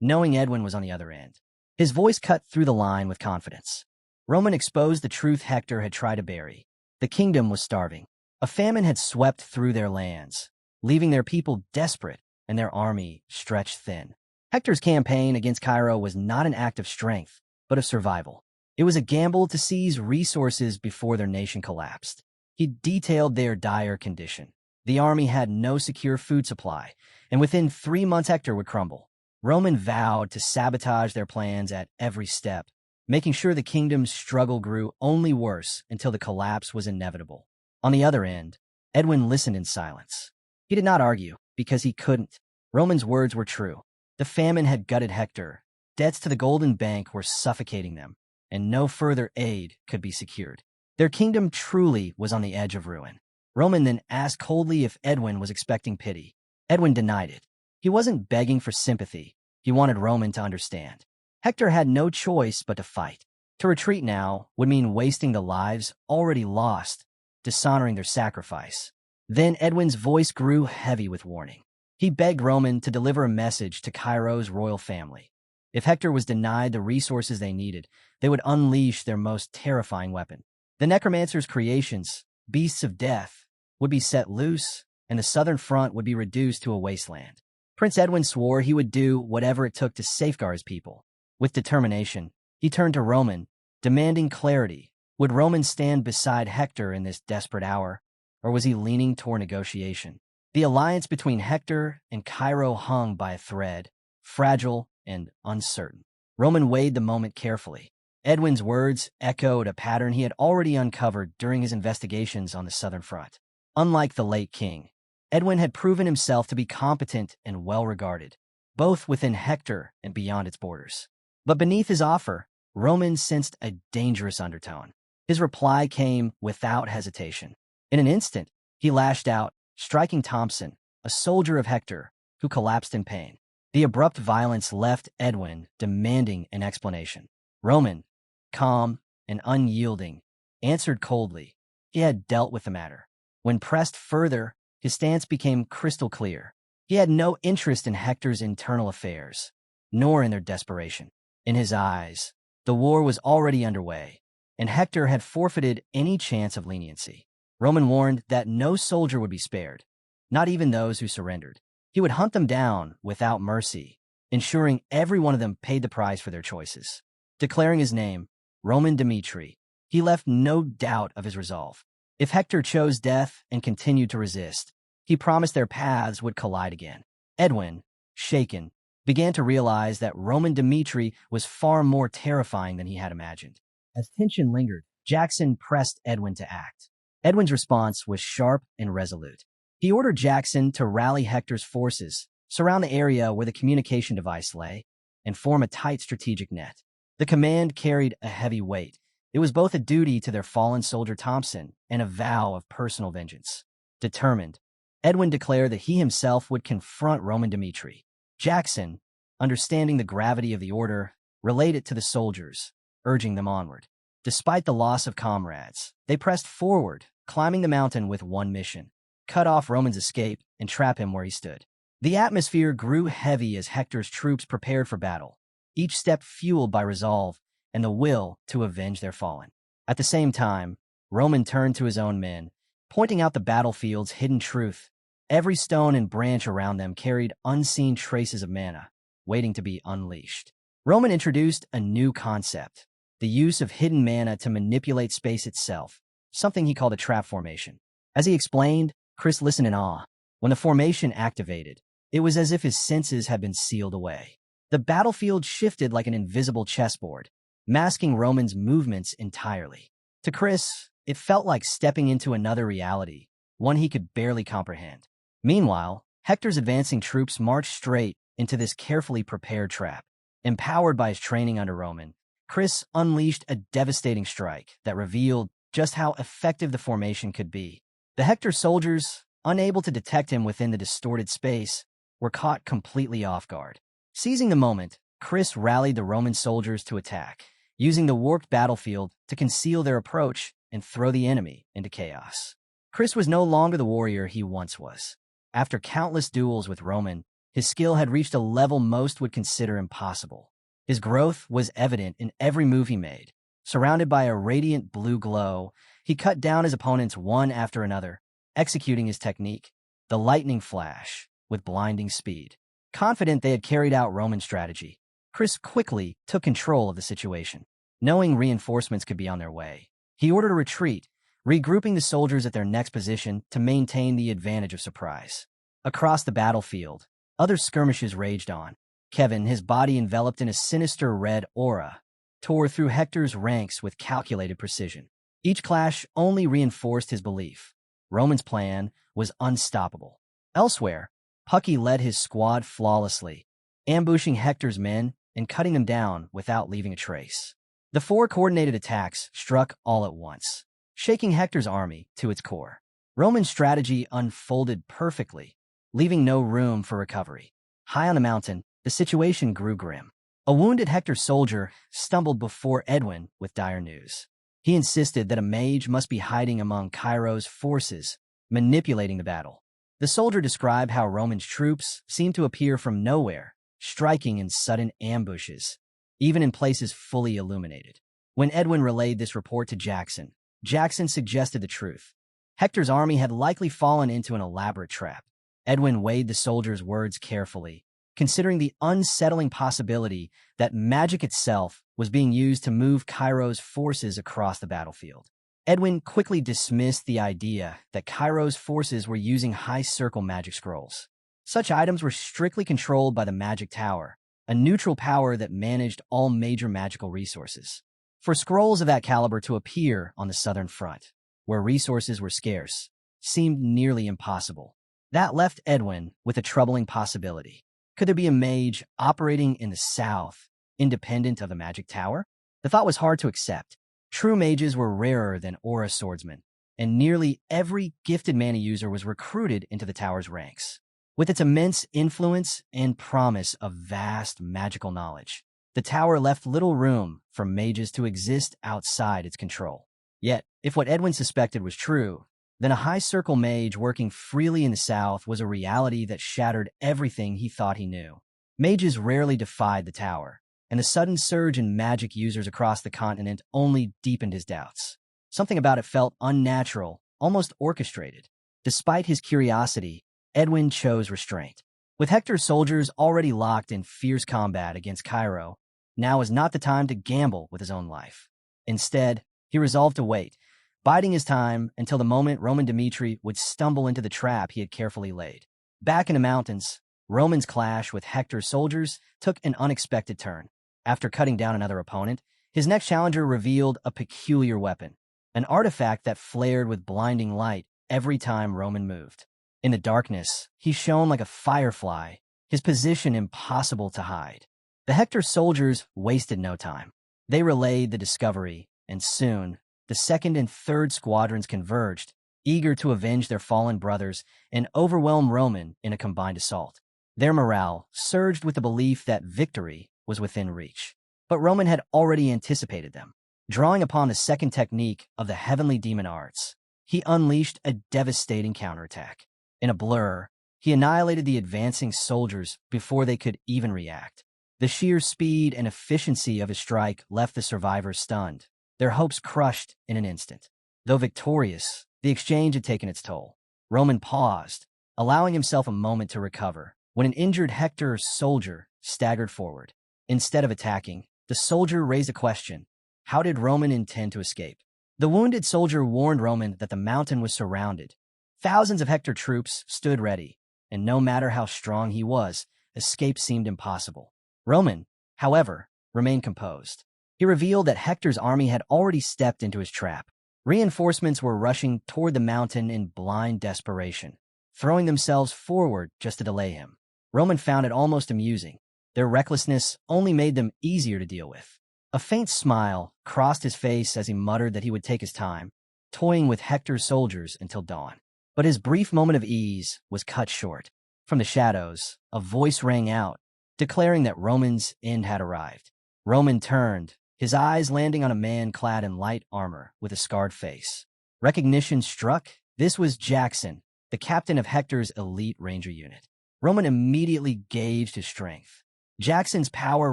knowing Edwin was on the other end. His voice cut through the line with confidence. Roman exposed the truth Hector had tried to bury. The kingdom was starving. A famine had swept through their lands, leaving their people desperate and their army stretched thin. Hector's campaign against Cairo was not an act of strength, but of survival. It was a gamble to seize resources before their nation collapsed. He detailed their dire condition. The army had no secure food supply, and within 3 months Hector would crumble. Roman vowed to sabotage their plans at every step, making sure the kingdom's struggle grew only worse until the collapse was inevitable. On the other end, Edwin listened in silence. He did not argue, because he couldn't. Roman's words were true. The famine had gutted Hector. Debts to the Golden Bank were suffocating them, and no further aid could be secured. Their kingdom truly was on the edge of ruin. Roman then asked coldly if Edwin was expecting pity. Edwin denied it. He wasn't begging for sympathy. He wanted Roman to understand. Hector had no choice but to fight. To retreat now would mean wasting the lives already lost, dishonoring their sacrifice. Then Edwin's voice grew heavy with warning. He begged Roman to deliver a message to Cairo's royal family. If Hector was denied the resources they needed, they would unleash their most terrifying weapon. The necromancer's creations, beasts of death, would be set loose, and the southern front would be reduced to a wasteland. Prince Edwin swore he would do whatever it took to safeguard his people. With determination, he turned to Roman, demanding clarity. Would Roman stand beside Hector in this desperate hour, or was he leaning toward negotiation? The alliance between Hector and Cairo hung by a thread, fragile and uncertain. Roman weighed the moment carefully. Edwin's words echoed a pattern he had already uncovered during his investigations on the southern front. Unlike the late king, Edwin had proven himself to be competent and well-regarded, both within Hector and beyond its borders. But beneath his offer, Roman sensed a dangerous undertone. His reply came without hesitation. In an instant, he lashed out, striking Thompson, a soldier of Hector, who collapsed in pain. The abrupt violence left Edwin demanding an explanation. Roman, calm and unyielding, answered coldly. He had dealt with the matter. When pressed further, his stance became crystal clear. He had no interest in Hector's internal affairs, nor in their desperation. In his eyes, the war was already underway, and Hector had forfeited any chance of leniency. Roman warned that no soldier would be spared, not even those who surrendered. He would hunt them down without mercy, ensuring every one of them paid the price for their choices. Declaring his name, Roman Dmitri, he left no doubt of his resolve. If Hector chose death and continued to resist, he promised their paths would collide again. Edwin, shaken, began to realize that Roman Dmitri was far more terrifying than he had imagined. As tension lingered, Jackson pressed Edwin to act. Edwin's response was sharp and resolute. He ordered Jackson to rally Hector's forces, surround the area where the communication device lay, and form a tight strategic net. The command carried a heavy weight. It was both a duty to their fallen soldier Thompson and a vow of personal vengeance. Determined, Edwin declared that he himself would confront Roman Dmitri. Jackson, understanding the gravity of the order, relayed it to the soldiers, urging them onward. Despite the loss of comrades, they pressed forward, climbing the mountain with one mission: cut off Roman's escape and trap him where he stood. The atmosphere grew heavy as Hector's troops prepared for battle, each step fueled by resolve and the will to avenge their fallen. At the same time, Roman turned to his own men, pointing out the battlefield's hidden truth. Every stone and branch around them carried unseen traces of mana, waiting to be unleashed. Roman introduced a new concept: the use of hidden mana to manipulate space itself, something he called a trap formation. As he explained, Chris listened in awe. When the formation activated, it was as if his senses had been sealed away. The battlefield shifted like an invisible chessboard, masking Roman's movements entirely. To Chris, it felt like stepping into another reality, one he could barely comprehend. Meanwhile, Hector's advancing troops marched straight into this carefully prepared trap. Empowered by his training under Roman, Chris unleashed a devastating strike that revealed just how effective the formation could be. The Hector soldiers, unable to detect him within the distorted space, were caught completely off guard. Seizing the moment, Chris rallied the Roman soldiers to attack, using the warped battlefield to conceal their approach and throw the enemy into chaos. Chris was no longer the warrior he once was. After countless duels with Roman, his skill had reached a level most would consider impossible. His growth was evident in every move he made. Surrounded by a radiant blue glow, he cut down his opponents one after another, executing his technique, the lightning flash, with blinding speed. Confident they had carried out Roman's strategy, Chris quickly took control of the situation. Knowing reinforcements could be on their way, he ordered a retreat, regrouping the soldiers at their next position to maintain the advantage of surprise. Across the battlefield, other skirmishes raged on. Kevin, his body enveloped in a sinister red aura, tore through Hector's ranks with calculated precision. Each clash only reinforced his belief. Roman's plan was unstoppable. Elsewhere, Pucky led his squad flawlessly, ambushing Hector's men and cutting them down without leaving a trace. The four coordinated attacks struck all at once, shaking Hector's army to its core. Roman's strategy unfolded perfectly, leaving no room for recovery. High on the mountain, the situation grew grim. A wounded Hector soldier stumbled before Edwin with dire news. He insisted that a mage must be hiding among Cairo's forces, manipulating the battle. The soldier described how Roman's troops seemed to appear from nowhere, striking in sudden ambushes, even in places fully illuminated. When Edwin relayed this report to Jackson, Jackson suggested the truth. Hector's army had likely fallen into an elaborate trap. Edwin weighed the soldier's words carefully, considering the unsettling possibility that magic itself was being used to move Cairo's forces across the battlefield. Edwin quickly dismissed the idea that Cairo's forces were using high-circle magic scrolls. Such items were strictly controlled by the Magic Tower, a neutral power that managed all major magical resources. For scrolls of that caliber to appear on the southern front, where resources were scarce, seemed nearly impossible. That left Edwin with a troubling possibility. Could there be a mage operating in the south, independent of the Magic Tower? The thought was hard to accept. True mages were rarer than aura swordsmen, and nearly every gifted mana user was recruited into the tower's ranks. With its immense influence and promise of vast magical knowledge, the tower left little room for mages to exist outside its control. Yet, if what Edwin suspected was true, then a high-circle mage working freely in the south was a reality that shattered everything he thought he knew. Mages rarely defied the tower, and the sudden surge in magic users across the continent only deepened his doubts. Something about it felt unnatural, almost orchestrated. Despite his curiosity, Edwin chose restraint. With Hector's soldiers already locked in fierce combat against Cairo, now was not the time to gamble with his own life. Instead, he resolved to wait, biding his time until the moment Roman Dmitri would stumble into the trap he had carefully laid. Back in the mountains, Roman's clash with Hector's soldiers took an unexpected turn. After cutting down another opponent, his next challenger revealed a peculiar weapon, an artifact that flared with blinding light every time Roman moved. In the darkness, he shone like a firefly, his position impossible to hide. The Hector soldiers wasted no time. They relayed the discovery, and soon, the second and third squadrons converged, eager to avenge their fallen brothers and overwhelm Roman in a combined assault. Their morale surged with the belief that victory was within reach. But Roman had already anticipated them. Drawing upon the second technique of the heavenly demon arts, he unleashed a devastating counterattack. In a blur, he annihilated the advancing soldiers before they could even react. The sheer speed and efficiency of his strike left the survivors stunned, their hopes crushed in an instant. Though victorious, the exchange had taken its toll. Roman paused, allowing himself a moment to recover, when an injured Hector soldier staggered forward. Instead of attacking, the soldier raised a question. How did Roman intend to escape? The wounded soldier warned Roman that the mountain was surrounded. Thousands of Hector troops stood ready, and no matter how strong he was, escape seemed impossible. Roman, however, remained composed. He revealed that Hector's army had already stepped into his trap. Reinforcements were rushing toward the mountain in blind desperation, throwing themselves forward just to delay him. Roman found it almost amusing. Their recklessness only made them easier to deal with. A faint smile crossed his face as he muttered that he would take his time, toying with Hector's soldiers until dawn. But his brief moment of ease was cut short. From the shadows, a voice rang out, declaring that Roman's end had arrived. Roman turned, his eyes landing on a man clad in light armor with a scarred face. Recognition struck. This was Jackson, the captain of Hector's elite ranger unit. Roman immediately gauged his strength. Jackson's power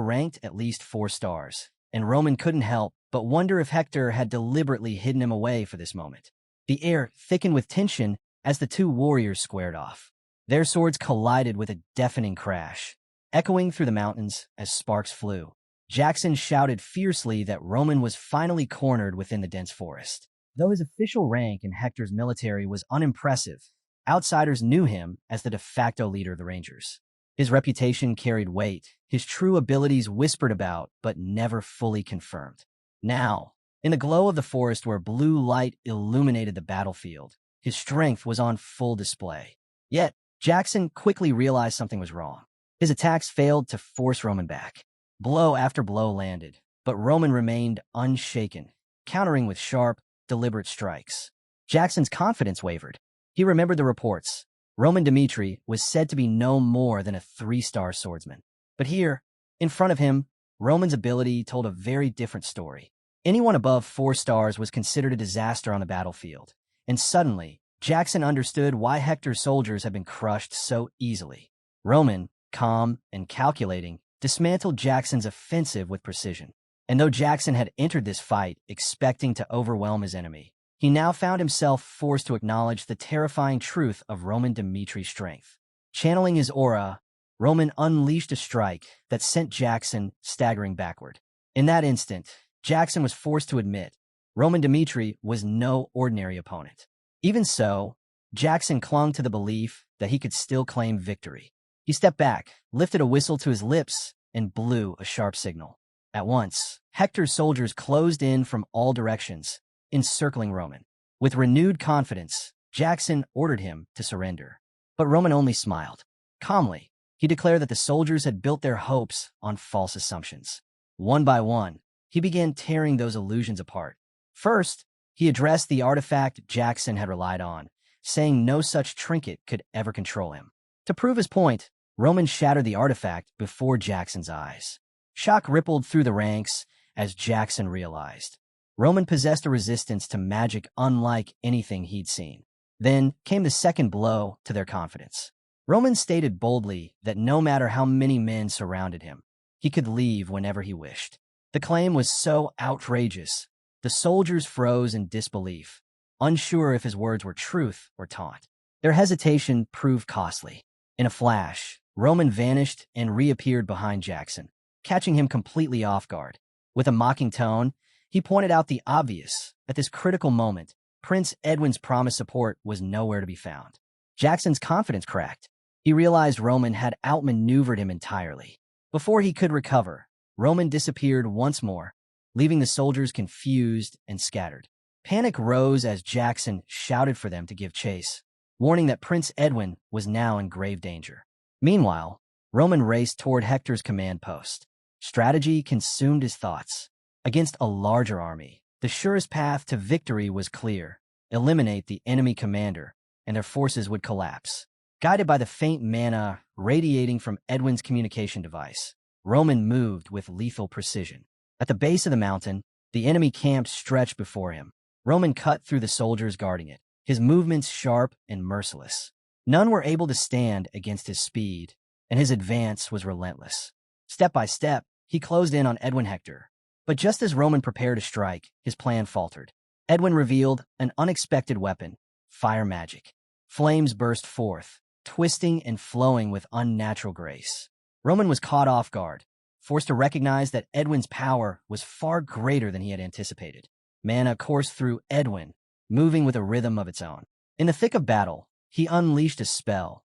ranked at least 4 stars, and Roman couldn't help but wonder if Hector had deliberately hidden him away for this moment. The air thickened with tension as the two warriors squared off. Their swords collided with a deafening crash, echoing through the mountains as sparks flew. Jackson shouted fiercely that Roman was finally cornered within the dense forest. Though his official rank in Hector's military was unimpressive, outsiders knew him as the de facto leader of the Rangers. His reputation carried weight, his true abilities whispered about but never fully confirmed. Now, in the glow of the forest where blue light illuminated the battlefield, his strength was on full display. Yet, Jackson quickly realized something was wrong. His attacks failed to force Roman back. Blow after blow landed, but Roman remained unshaken, countering with sharp, deliberate strikes. Jackson's confidence wavered. He remembered the reports. Roman Dmitri was said to be no more than a 3-star swordsman. But here, in front of him, Roman's ability told a very different story. Anyone above 4 stars was considered a disaster on the battlefield. And suddenly, Jackson understood why Hector's soldiers had been crushed so easily. Roman, calm and calculating, dismantled Jackson's offensive with precision. And though Jackson had entered this fight expecting to overwhelm his enemy, he now found himself forced to acknowledge the terrifying truth of Roman Dimitri's strength. Channeling his aura, Roman unleashed a strike that sent Jackson staggering backward. In that instant, Jackson was forced to admit Roman Dimitri was no ordinary opponent. Even so, Jackson clung to the belief that he could still claim victory. He stepped back, lifted a whistle to his lips, and blew a sharp signal. At once, Hector's soldiers closed in from all directions, encircling Roman. With renewed confidence, Jackson ordered him to surrender. But Roman only smiled. Calmly, he declared that the soldiers had built their hopes on false assumptions. One by one, he began tearing those illusions apart. First, he addressed the artifact Jackson had relied on, saying no such trinket could ever control him. To prove his point, Roman shattered the artifact before Jackson's eyes. Shock rippled through the ranks as Jackson realized Roman possessed a resistance to magic unlike anything he'd seen. Then came the second blow to their confidence. Roman stated boldly that no matter how many men surrounded him, he could leave whenever he wished. The claim was so outrageous, the soldiers froze in disbelief, unsure if his words were truth or taunt. Their hesitation proved costly. In a flash, Roman vanished and reappeared behind Jackson, catching him completely off guard. With a mocking tone, he pointed out the obvious. At this critical moment, Prince Edwin's promised support was nowhere to be found. Jackson's confidence cracked. He realized Roman had outmaneuvered him entirely. Before he could recover, Roman disappeared once more, leaving the soldiers confused and scattered. Panic rose as Jackson shouted for them to give chase, warning that Prince Edwin was now in grave danger. Meanwhile, Roman raced toward Hector's command post. Strategy consumed his thoughts. Against a larger army, the surest path to victory was clear: eliminate the enemy commander, and their forces would collapse. Guided by the faint mana radiating from Edwin's communication device, Roman moved with lethal precision. At the base of the mountain, the enemy camp stretched before him. Roman cut through the soldiers guarding it, his movements sharp and merciless. None were able to stand against his speed, and his advance was relentless. Step by step, he closed in on Edwin Hector. But just as Roman prepared to strike, his plan faltered. Edwin revealed an unexpected weapon: fire magic. Flames burst forth, twisting and flowing with unnatural grace. Roman was caught off guard, forced to recognize that Edwin's power was far greater than he had anticipated. Mana coursed through Edwin, moving with a rhythm of its own. In the thick of battle, he unleashed a spell,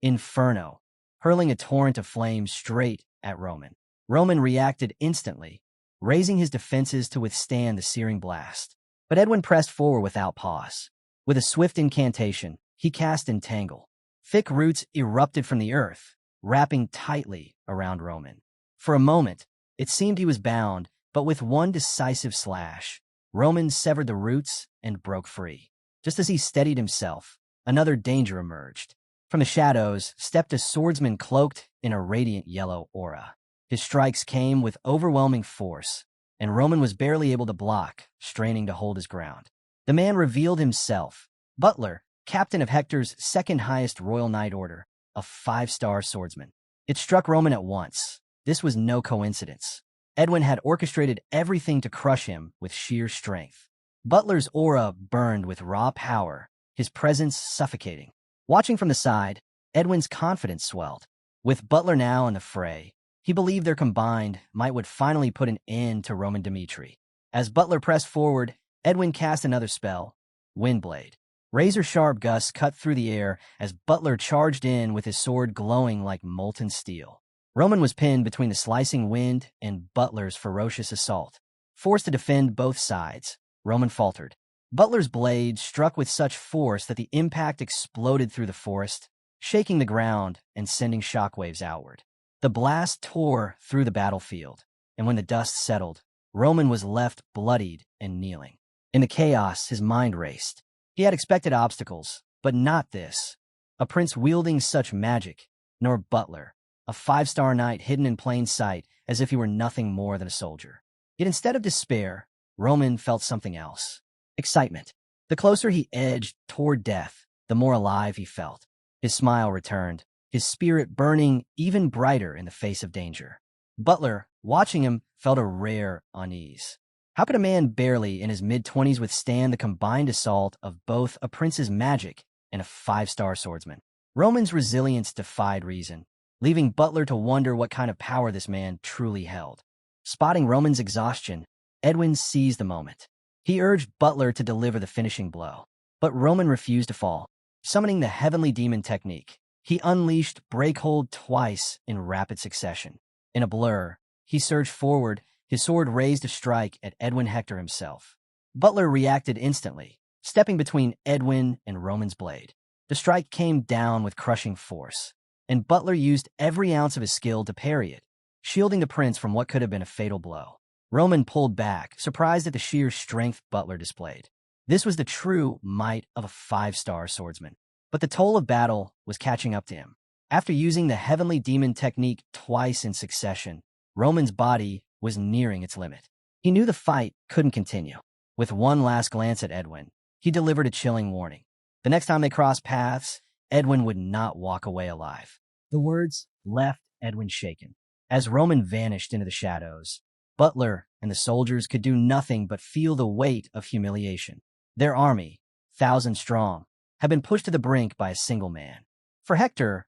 Inferno, hurling a torrent of flames straight at Roman. Roman reacted instantly, raising his defenses to withstand the searing blast. But Edwin pressed forward without pause. With a swift incantation, he cast Entangle. Thick roots erupted from the earth, wrapping tightly around Roman. For a moment, it seemed he was bound, but with one decisive slash, Roman severed the roots and broke free. Just as he steadied himself, another danger emerged. From the shadows stepped a swordsman cloaked in a radiant yellow aura. His strikes came with overwhelming force, and Roman was barely able to block, straining to hold his ground. The man revealed himself: Butler, captain of Hector's second-highest Royal Knight Order, a 5-star swordsman. It struck Roman at once. This was no coincidence. Edwin had orchestrated everything to crush him with sheer strength. Butler's aura burned with raw power, his presence suffocating. Watching from the side, Edwin's confidence swelled. With Butler now in the fray, he believed their combined might would finally put an end to Roman Dimitri. As Butler pressed forward, Edwin cast another spell, Windblade. Razor-sharp gusts cut through the air as Butler charged in with his sword glowing like molten steel. Roman was pinned between the slicing wind and Butler's ferocious assault. Forced to defend both sides, Roman faltered. Butler's blade struck with such force that the impact exploded through the forest, shaking the ground and sending shockwaves outward. The blast tore through the battlefield, and when the dust settled, Roman was left bloodied and kneeling. In the chaos, his mind raced. He had expected obstacles, but not this. A prince wielding such magic, nor Butler, a 5-star knight hidden in plain sight as if he were nothing more than a soldier. Yet instead of despair, Roman felt something else: excitement. The closer he edged toward death, the more alive he felt. His smile returned, his spirit burning even brighter in the face of danger. Butler, watching him, felt a rare unease. How could a man barely in his mid-20s withstand the combined assault of both a prince's magic and a five-star swordsman? Roman's resilience defied reason, leaving Butler to wonder what kind of power this man truly held. Spotting Roman's exhaustion, Edwin seized the moment. He urged Butler to deliver the finishing blow, but Roman refused to fall. Summoning the heavenly demon technique, he unleashed Breakhold twice in rapid succession. In a blur, he surged forward, his sword raised to strike at Edwin Hector himself. Butler reacted instantly, stepping between Edwin and Roman's blade. The strike came down with crushing force, and Butler used every ounce of his skill to parry it, shielding the prince from what could have been a fatal blow. Roman pulled back, surprised at the sheer strength Butler displayed. This was the true might of a five-star swordsman. But the toll of battle was catching up to him. After using the heavenly demon technique twice in succession, Roman's body was nearing its limit. He knew the fight couldn't continue. With one last glance at Edwin, he delivered a chilling warning. The next time they crossed paths, Edwin would not walk away alive. The words left Edwin shaken. As Roman vanished into the shadows, Butler and the soldiers could do nothing but feel the weight of humiliation. Their army, 1,000 strong, had been pushed to the brink by a single man. For Hector,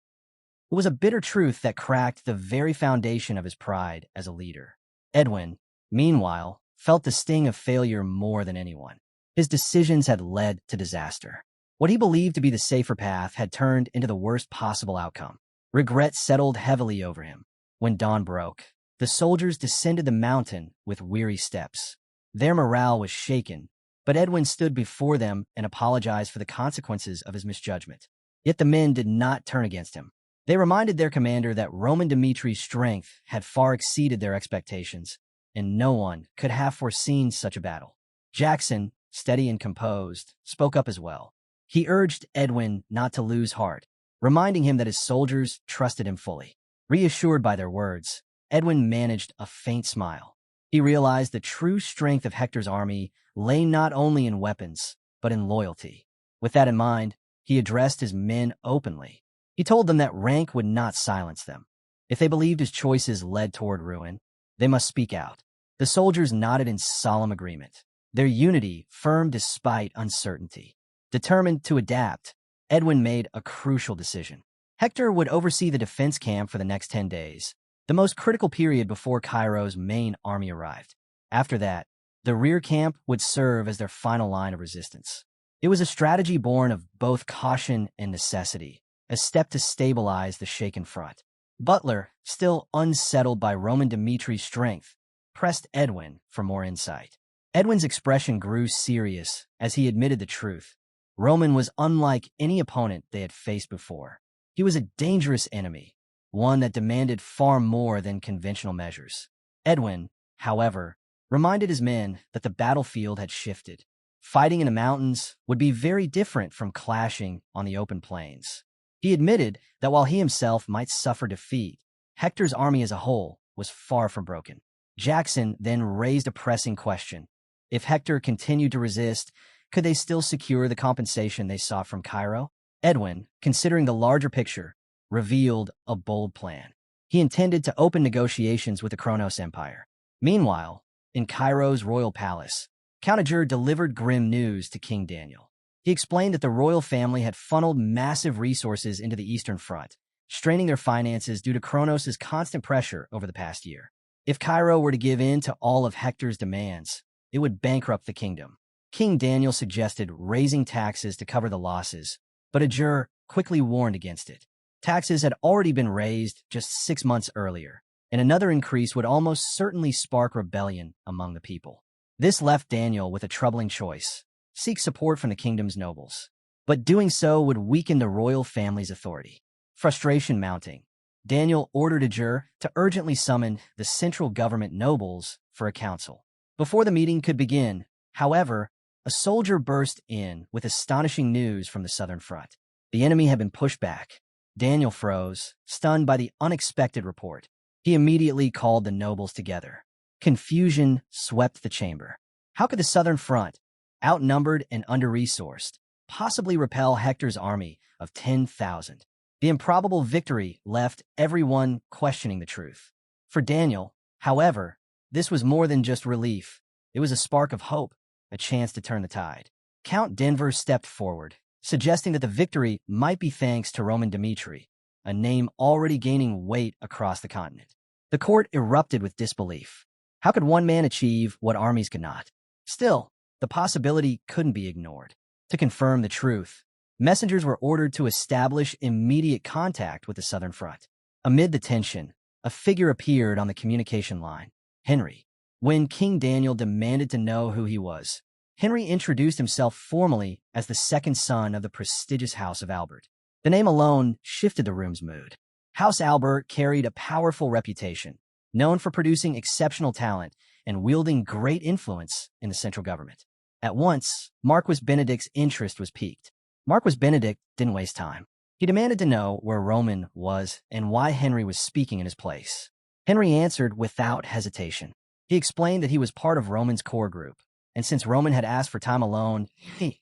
it was a bitter truth that cracked the very foundation of his pride as a leader. Edwin, meanwhile, felt the sting of failure more than anyone. His decisions had led to disaster. What he believed to be the safer path had turned into the worst possible outcome. Regret settled heavily over him. When dawn broke, the soldiers descended the mountain with weary steps. Their morale was shaken, but Edwin stood before them and apologized for the consequences of his misjudgment. Yet the men did not turn against him. They reminded their commander that Roman Dimitri's strength had far exceeded their expectations, and no one could have foreseen such a battle. Jackson, steady and composed, spoke up as well. He urged Edwin not to lose heart, reminding him that his soldiers trusted him fully. Reassured by their words, Edwin managed a faint smile. He realized the true strength of Hector's army lay not only in weapons, but in loyalty. With that in mind, he addressed his men openly. He told them that rank would not silence them. If they believed his choices led toward ruin, they must speak out. The soldiers nodded in solemn agreement, their unity firm despite uncertainty. Determined to adapt, Edwin made a crucial decision. Hector would oversee the defense camp for the next 10 days, the most critical period before Cairo's main army arrived. After that, the rear camp would serve as their final line of resistance. It was a strategy born of both caution and necessity, a step to stabilize the shaken front. Butler, still unsettled by Roman Dimitri's strength, pressed Edwin for more insight. Edwin's expression grew serious as he admitted the truth. Roman was unlike any opponent they had faced before. He was a dangerous enemy, one that demanded far more than conventional measures. Edwin, however, reminded his men that the battlefield had shifted. Fighting in the mountains would be very different from clashing on the open plains. He admitted that while he himself might suffer defeat, Hector's army as a whole was far from broken. Jackson then raised a pressing question. If Hector continued to resist, could they still secure the compensation they sought from Cairo? Edwin, considering the larger picture, revealed a bold plan. He intended to open negotiations with the Kronos Empire. Meanwhile, in Cairo's royal palace, Count Ajur delivered grim news to King Daniel. He explained that the royal family had funneled massive resources into the Eastern Front, straining their finances due to Kronos' constant pressure over the past year. If Cairo were to give in to all of Hector's demands, it would bankrupt the kingdom. King Daniel suggested raising taxes to cover the losses, but Ajur quickly warned against it. Taxes had already been raised just 6 months earlier, and another increase would almost certainly spark rebellion among the people. This left Daniel with a troubling choice: seek support from the kingdom's nobles. But doing so would weaken the royal family's authority. Frustration mounting, Daniel ordered Ajur to urgently summon the central government nobles for a council. Before the meeting could begin, however, a soldier burst in with astonishing news from the southern front. The enemy had been pushed back. Daniel froze, stunned by the unexpected report. He immediately called the nobles together. Confusion swept the chamber. How could the southern front, outnumbered and under-resourced, possibly repel Hector's army of 10,000? The improbable victory left everyone questioning the truth. For Daniel, however, this was more than just relief. It was a spark of hope, a chance to turn the tide. Count Denver stepped forward, suggesting that the victory might be thanks to Roman Dmitri, a name already gaining weight across the continent. The court erupted with disbelief. How could one man achieve what armies could not? Still, the possibility couldn't be ignored. To confirm the truth, messengers were ordered to establish immediate contact with the Southern Front. Amid the tension, a figure appeared on the communication line, Henry. When King Daniel demanded to know who he was, Henry introduced himself formally as the second son of the prestigious House of Albert. The name alone shifted the room's mood. House Albert carried a powerful reputation, known for producing exceptional talent and wielding great influence in the central government. At once, Marquis Benedict's interest was piqued. Marquis Benedict didn't waste time. He demanded to know where Roman was and why Henry was speaking in his place. Henry answered without hesitation. He explained that he was part of Roman's core group, and since Roman had asked for time alone, he,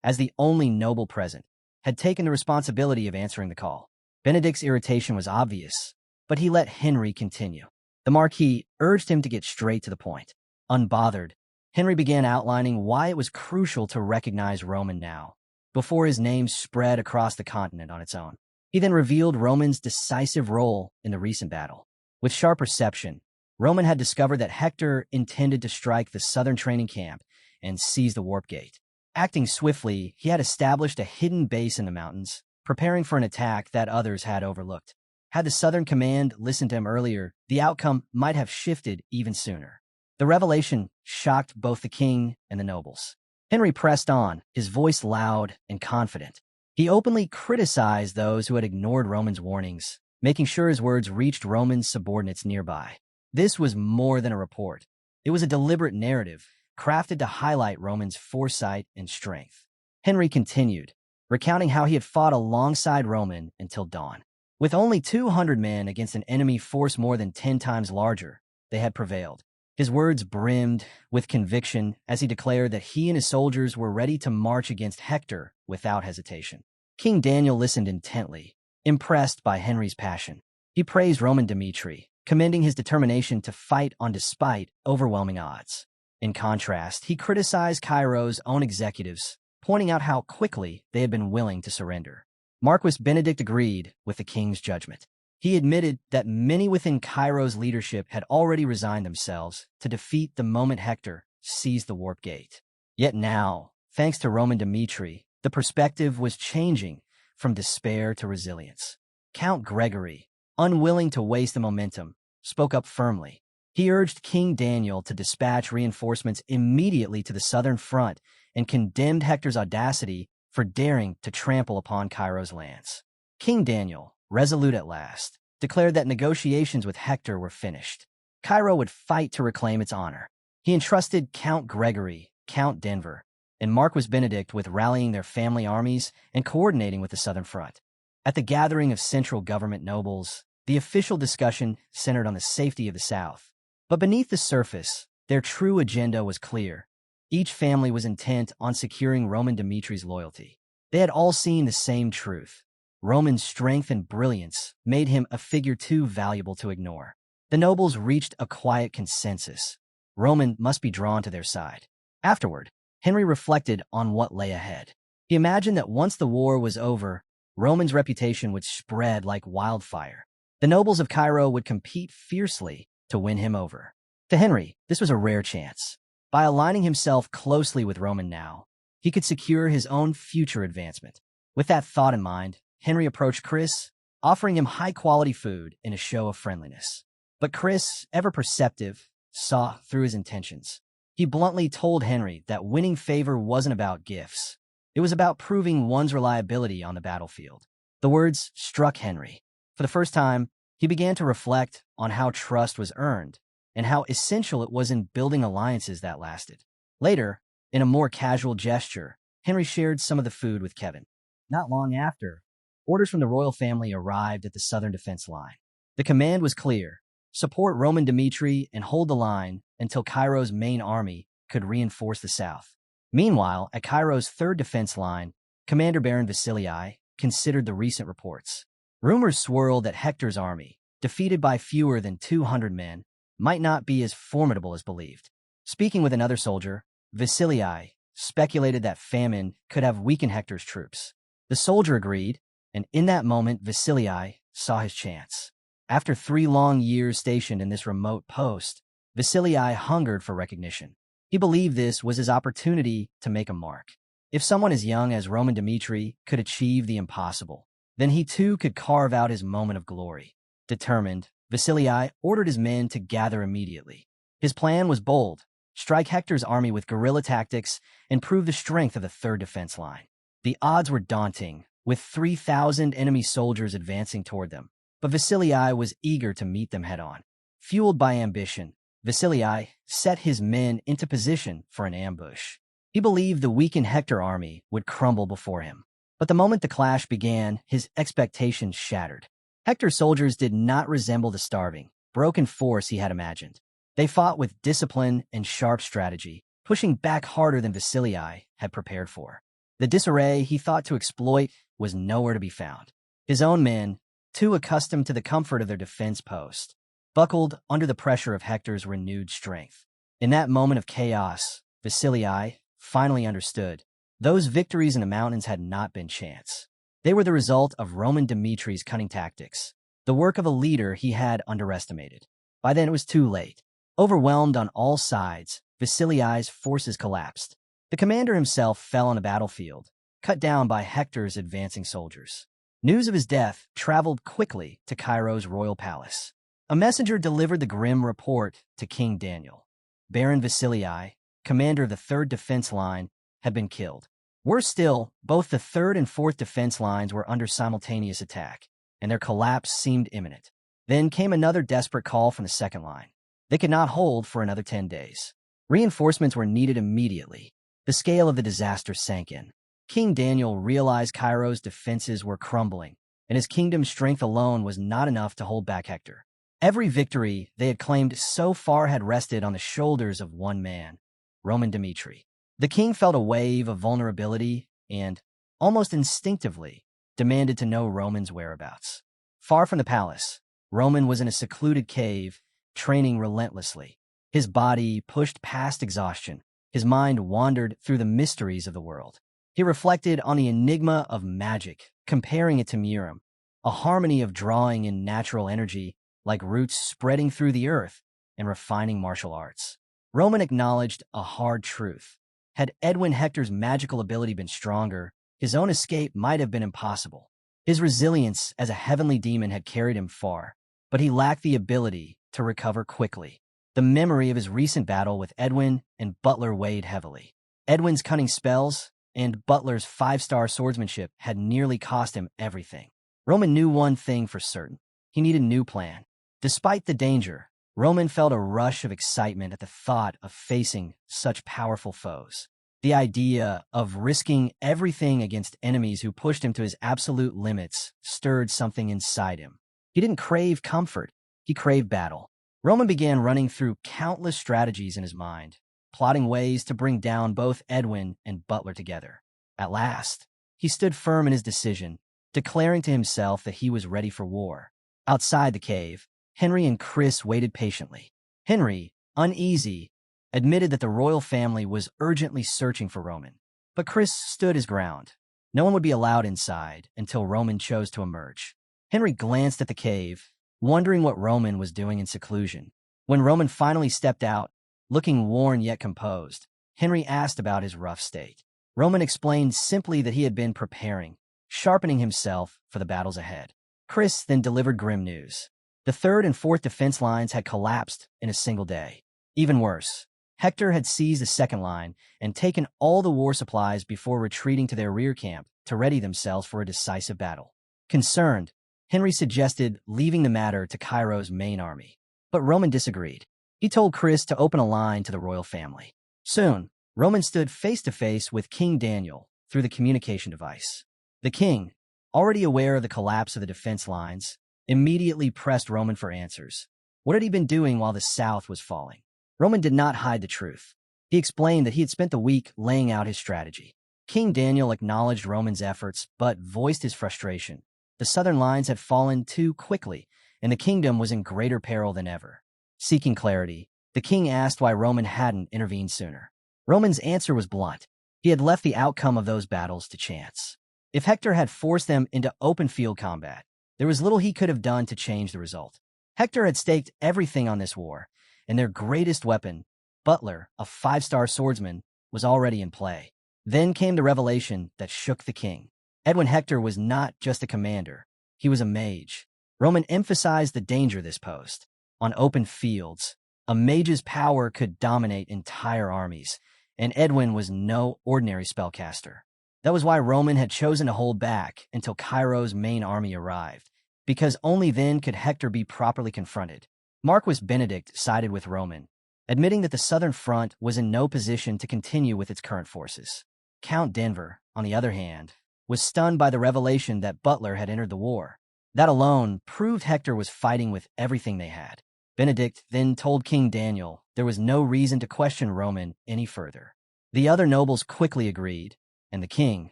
as the only noble present, had taken the responsibility of answering the call. Benedict's irritation was obvious, but he let Henry continue. The Marquis urged him to get straight to the point. Unbothered, Henry began outlining why it was crucial to recognize Roman now, before his name spread across the continent on its own. He then revealed Roman's decisive role in the recent battle. With sharp perception, Roman had discovered that Hector intended to strike the southern training camp and seize the warp gate. Acting swiftly, he had established a hidden base in the mountains, preparing for an attack that others had overlooked. Had the Southern Command listened to him earlier, the outcome might have shifted even sooner. The revelation shocked both the king and the nobles. Henry pressed on, his voice loud and confident. He openly criticized those who had ignored Roman's warnings, making sure his words reached Roman's subordinates nearby. This was more than a report. It was a deliberate narrative, crafted to highlight Roman's foresight and strength. Henry continued, recounting how he had fought alongside Roman until dawn. With only 200 men against an enemy force more than 10 times larger, they had prevailed. His words brimmed with conviction as he declared that he and his soldiers were ready to march against Hector without hesitation. King Daniel listened intently, impressed by Henry's passion. He praised Roman Dmitri, commending his determination to fight on despite overwhelming odds. In contrast, he criticized Cairo's own executives, pointing out how quickly they had been willing to surrender. Marquis Benedict agreed with the king's judgment. He admitted that many within Cairo's leadership had already resigned themselves to defeat the moment Hector seized the warp gate. Yet now, thanks to Roman Dmitri, the perspective was changing from despair to resilience. Count Gregory, unwilling to waste the momentum, spoke up firmly. He urged King Daniel to dispatch reinforcements immediately to the southern front and condemned Hector's audacity for daring to trample upon Cairo's lands. King Daniel, resolute at last, declared that negotiations with Hector were finished. Cairo would fight to reclaim its honor. He entrusted Count Gregory, Count Denver, and Marquis Benedict with rallying their family armies and coordinating with the southern front. At the gathering of central government nobles, the official discussion centered on the safety of the South. But beneath the surface, their true agenda was clear. Each family was intent on securing Roman Dimitri's loyalty. They had all seen the same truth. Roman's strength and brilliance made him a figure too valuable to ignore. The nobles reached a quiet consensus. Roman must be drawn to their side. Afterward, Henry reflected on what lay ahead. He imagined that once the war was over, Roman's reputation would spread like wildfire. The nobles of Cairo would compete fiercely to win him over. To Henry, this was a rare chance. By aligning himself closely with Roman now, he could secure his own future advancement. With that thought in mind, Henry approached Chris, offering him high-quality food in a show of friendliness. But Chris, ever perceptive, saw through his intentions. He bluntly told Henry that winning favor wasn't about gifts. It was about proving one's reliability on the battlefield. The words struck Henry. For the first time, he began to reflect on how trust was earned and how essential it was in building alliances that lasted. Later, in a more casual gesture, Henry shared some of the food with Kevin. Not long after, orders from the royal family arrived at the southern defense line. The command was clear: support Roman Dmitri and hold the line until Cairo's main army could reinforce the south. Meanwhile, at Cairo's third defense line, Commander Baron Vasilii considered the recent reports. Rumors swirled that Hector's army, defeated by fewer than 200 men, might not be as formidable as believed. Speaking with another soldier, Vasilii speculated that famine could have weakened Hector's troops. The soldier agreed, and in that moment Vasilii saw his chance. After 3 long years stationed in this remote post, Vasilii hungered for recognition. He believed this was his opportunity to make a mark. If someone as young as Roman Dmitri could achieve the impossible, then he too could carve out his moment of glory. Determined, Vasilii ordered his men to gather immediately. His plan was bold: strike Hector's army with guerrilla tactics and prove the strength of the third defense line. The odds were daunting, with 3,000 enemy soldiers advancing toward them, but Vasilii was eager to meet them head-on. Fueled by ambition, Vasilii set his men into position for an ambush. He believed the weakened Hector army would crumble before him. But the moment the clash began, his expectations shattered. Hector's soldiers did not resemble the starving, broken force he had imagined. They fought with discipline and sharp strategy, pushing back harder than Vasilii had prepared for. The disarray he thought to exploit was nowhere to be found. His own men, too accustomed to the comfort of their defense post, buckled under the pressure of Hector's renewed strength. In that moment of chaos, Vasilii finally understood. Those victories in the mountains had not been chance. They were the result of Roman Dimitri's cunning tactics, the work of a leader he had underestimated. By then it was too late. Overwhelmed on all sides, Vasilii's forces collapsed. The commander himself fell on the battlefield, cut down by Hector's advancing soldiers. News of his death traveled quickly to Cairo's royal palace. A messenger delivered the grim report to King Daniel. Baron Vasilii, commander of the 3rd Defense Line, had been killed. Worse still, both the 3rd and 4th defense lines were under simultaneous attack, and their collapse seemed imminent. Then came another desperate call from the 2nd line. They could not hold for another 10 days. Reinforcements were needed immediately. The scale of the disaster sank in. King Daniel realized Cairo's defenses were crumbling, and his kingdom's strength alone was not enough to hold back Hector. Every victory they had claimed so far had rested on the shoulders of one man, Roman Dmitri. The king felt a wave of vulnerability and, almost instinctively, demanded to know Roman's whereabouts. Far from the palace, Roman was in a secluded cave, training relentlessly. His body pushed past exhaustion. His mind wandered through the mysteries of the world. He reflected on the enigma of magic, comparing it to Murim, a harmony of drawing in natural energy like roots spreading through the earth and refining martial arts. Roman acknowledged a hard truth. Had Edwin Hector's magical ability been stronger, his own escape might have been impossible. His resilience as a heavenly demon had carried him far, but he lacked the ability to recover quickly. The memory of his recent battle with Edwin and Butler weighed heavily. Edwin's cunning spells and Butler's 5-star swordsmanship had nearly cost him everything. Roman knew one thing for certain. He needed a new plan. Despite the danger, Roman felt a rush of excitement at the thought of facing such powerful foes. The idea of risking everything against enemies who pushed him to his absolute limits stirred something inside him. He didn't crave comfort. He craved battle. Roman began running through countless strategies in his mind, plotting ways to bring down both Edwin and Butler together. At last, he stood firm in his decision, declaring to himself that he was ready for war. Outside the cave, Henry and Chris waited patiently. Henry, uneasy, admitted that the royal family was urgently searching for Roman. But Chris stood his ground. No one would be allowed inside until Roman chose to emerge. Henry glanced at the cave, wondering what Roman was doing in seclusion. When Roman finally stepped out, looking worn yet composed, Henry asked about his rough state. Roman explained simply that he had been preparing, sharpening himself for the battles ahead. Chris then delivered grim news. The 3rd and 4th defense lines had collapsed in a single day. Even worse, Hector had seized the 2nd line and taken all the war supplies before retreating to their rear camp to ready themselves for a decisive battle. Concerned, Henry suggested leaving the matter to Cairo's main army. But Roman disagreed. He told Chris to open a line to the royal family. Soon, Roman stood face-to-face with King Daniel through the communication device. The king, already aware of the collapse of the defense lines, immediately pressed Roman for answers. What had he been doing while the South was falling? Roman did not hide the truth. He explained that he had spent the week laying out his strategy. King Daniel acknowledged Roman's efforts, but voiced his frustration. The southern lines had fallen too quickly, and the kingdom was in greater peril than ever. Seeking clarity, the king asked why Roman hadn't intervened sooner. Roman's answer was blunt. He had left the outcome of those battles to chance. If Hector had forced them into open field combat, there was little he could have done to change the result. Hector had staked everything on this war, and their greatest weapon, Butler, a 5-star swordsman, was already in play. Then came the revelation that shook the king. Edwin Hector was not just a commander, he was a mage. Roman emphasized the danger this posed. On open fields, a mage's power could dominate entire armies, and Edwin was no ordinary spellcaster. That was why Roman had chosen to hold back until Cairo's main army arrived, because only then could Hector be properly confronted. Marquis Benedict sided with Roman, admitting that the southern front was in no position to continue with its current forces. Count Denver, on the other hand, was stunned by the revelation that Butler had entered the war. That alone proved Hector was fighting with everything they had. Benedict then told King Daniel there was no reason to question Roman any further. The other nobles quickly agreed, and the king,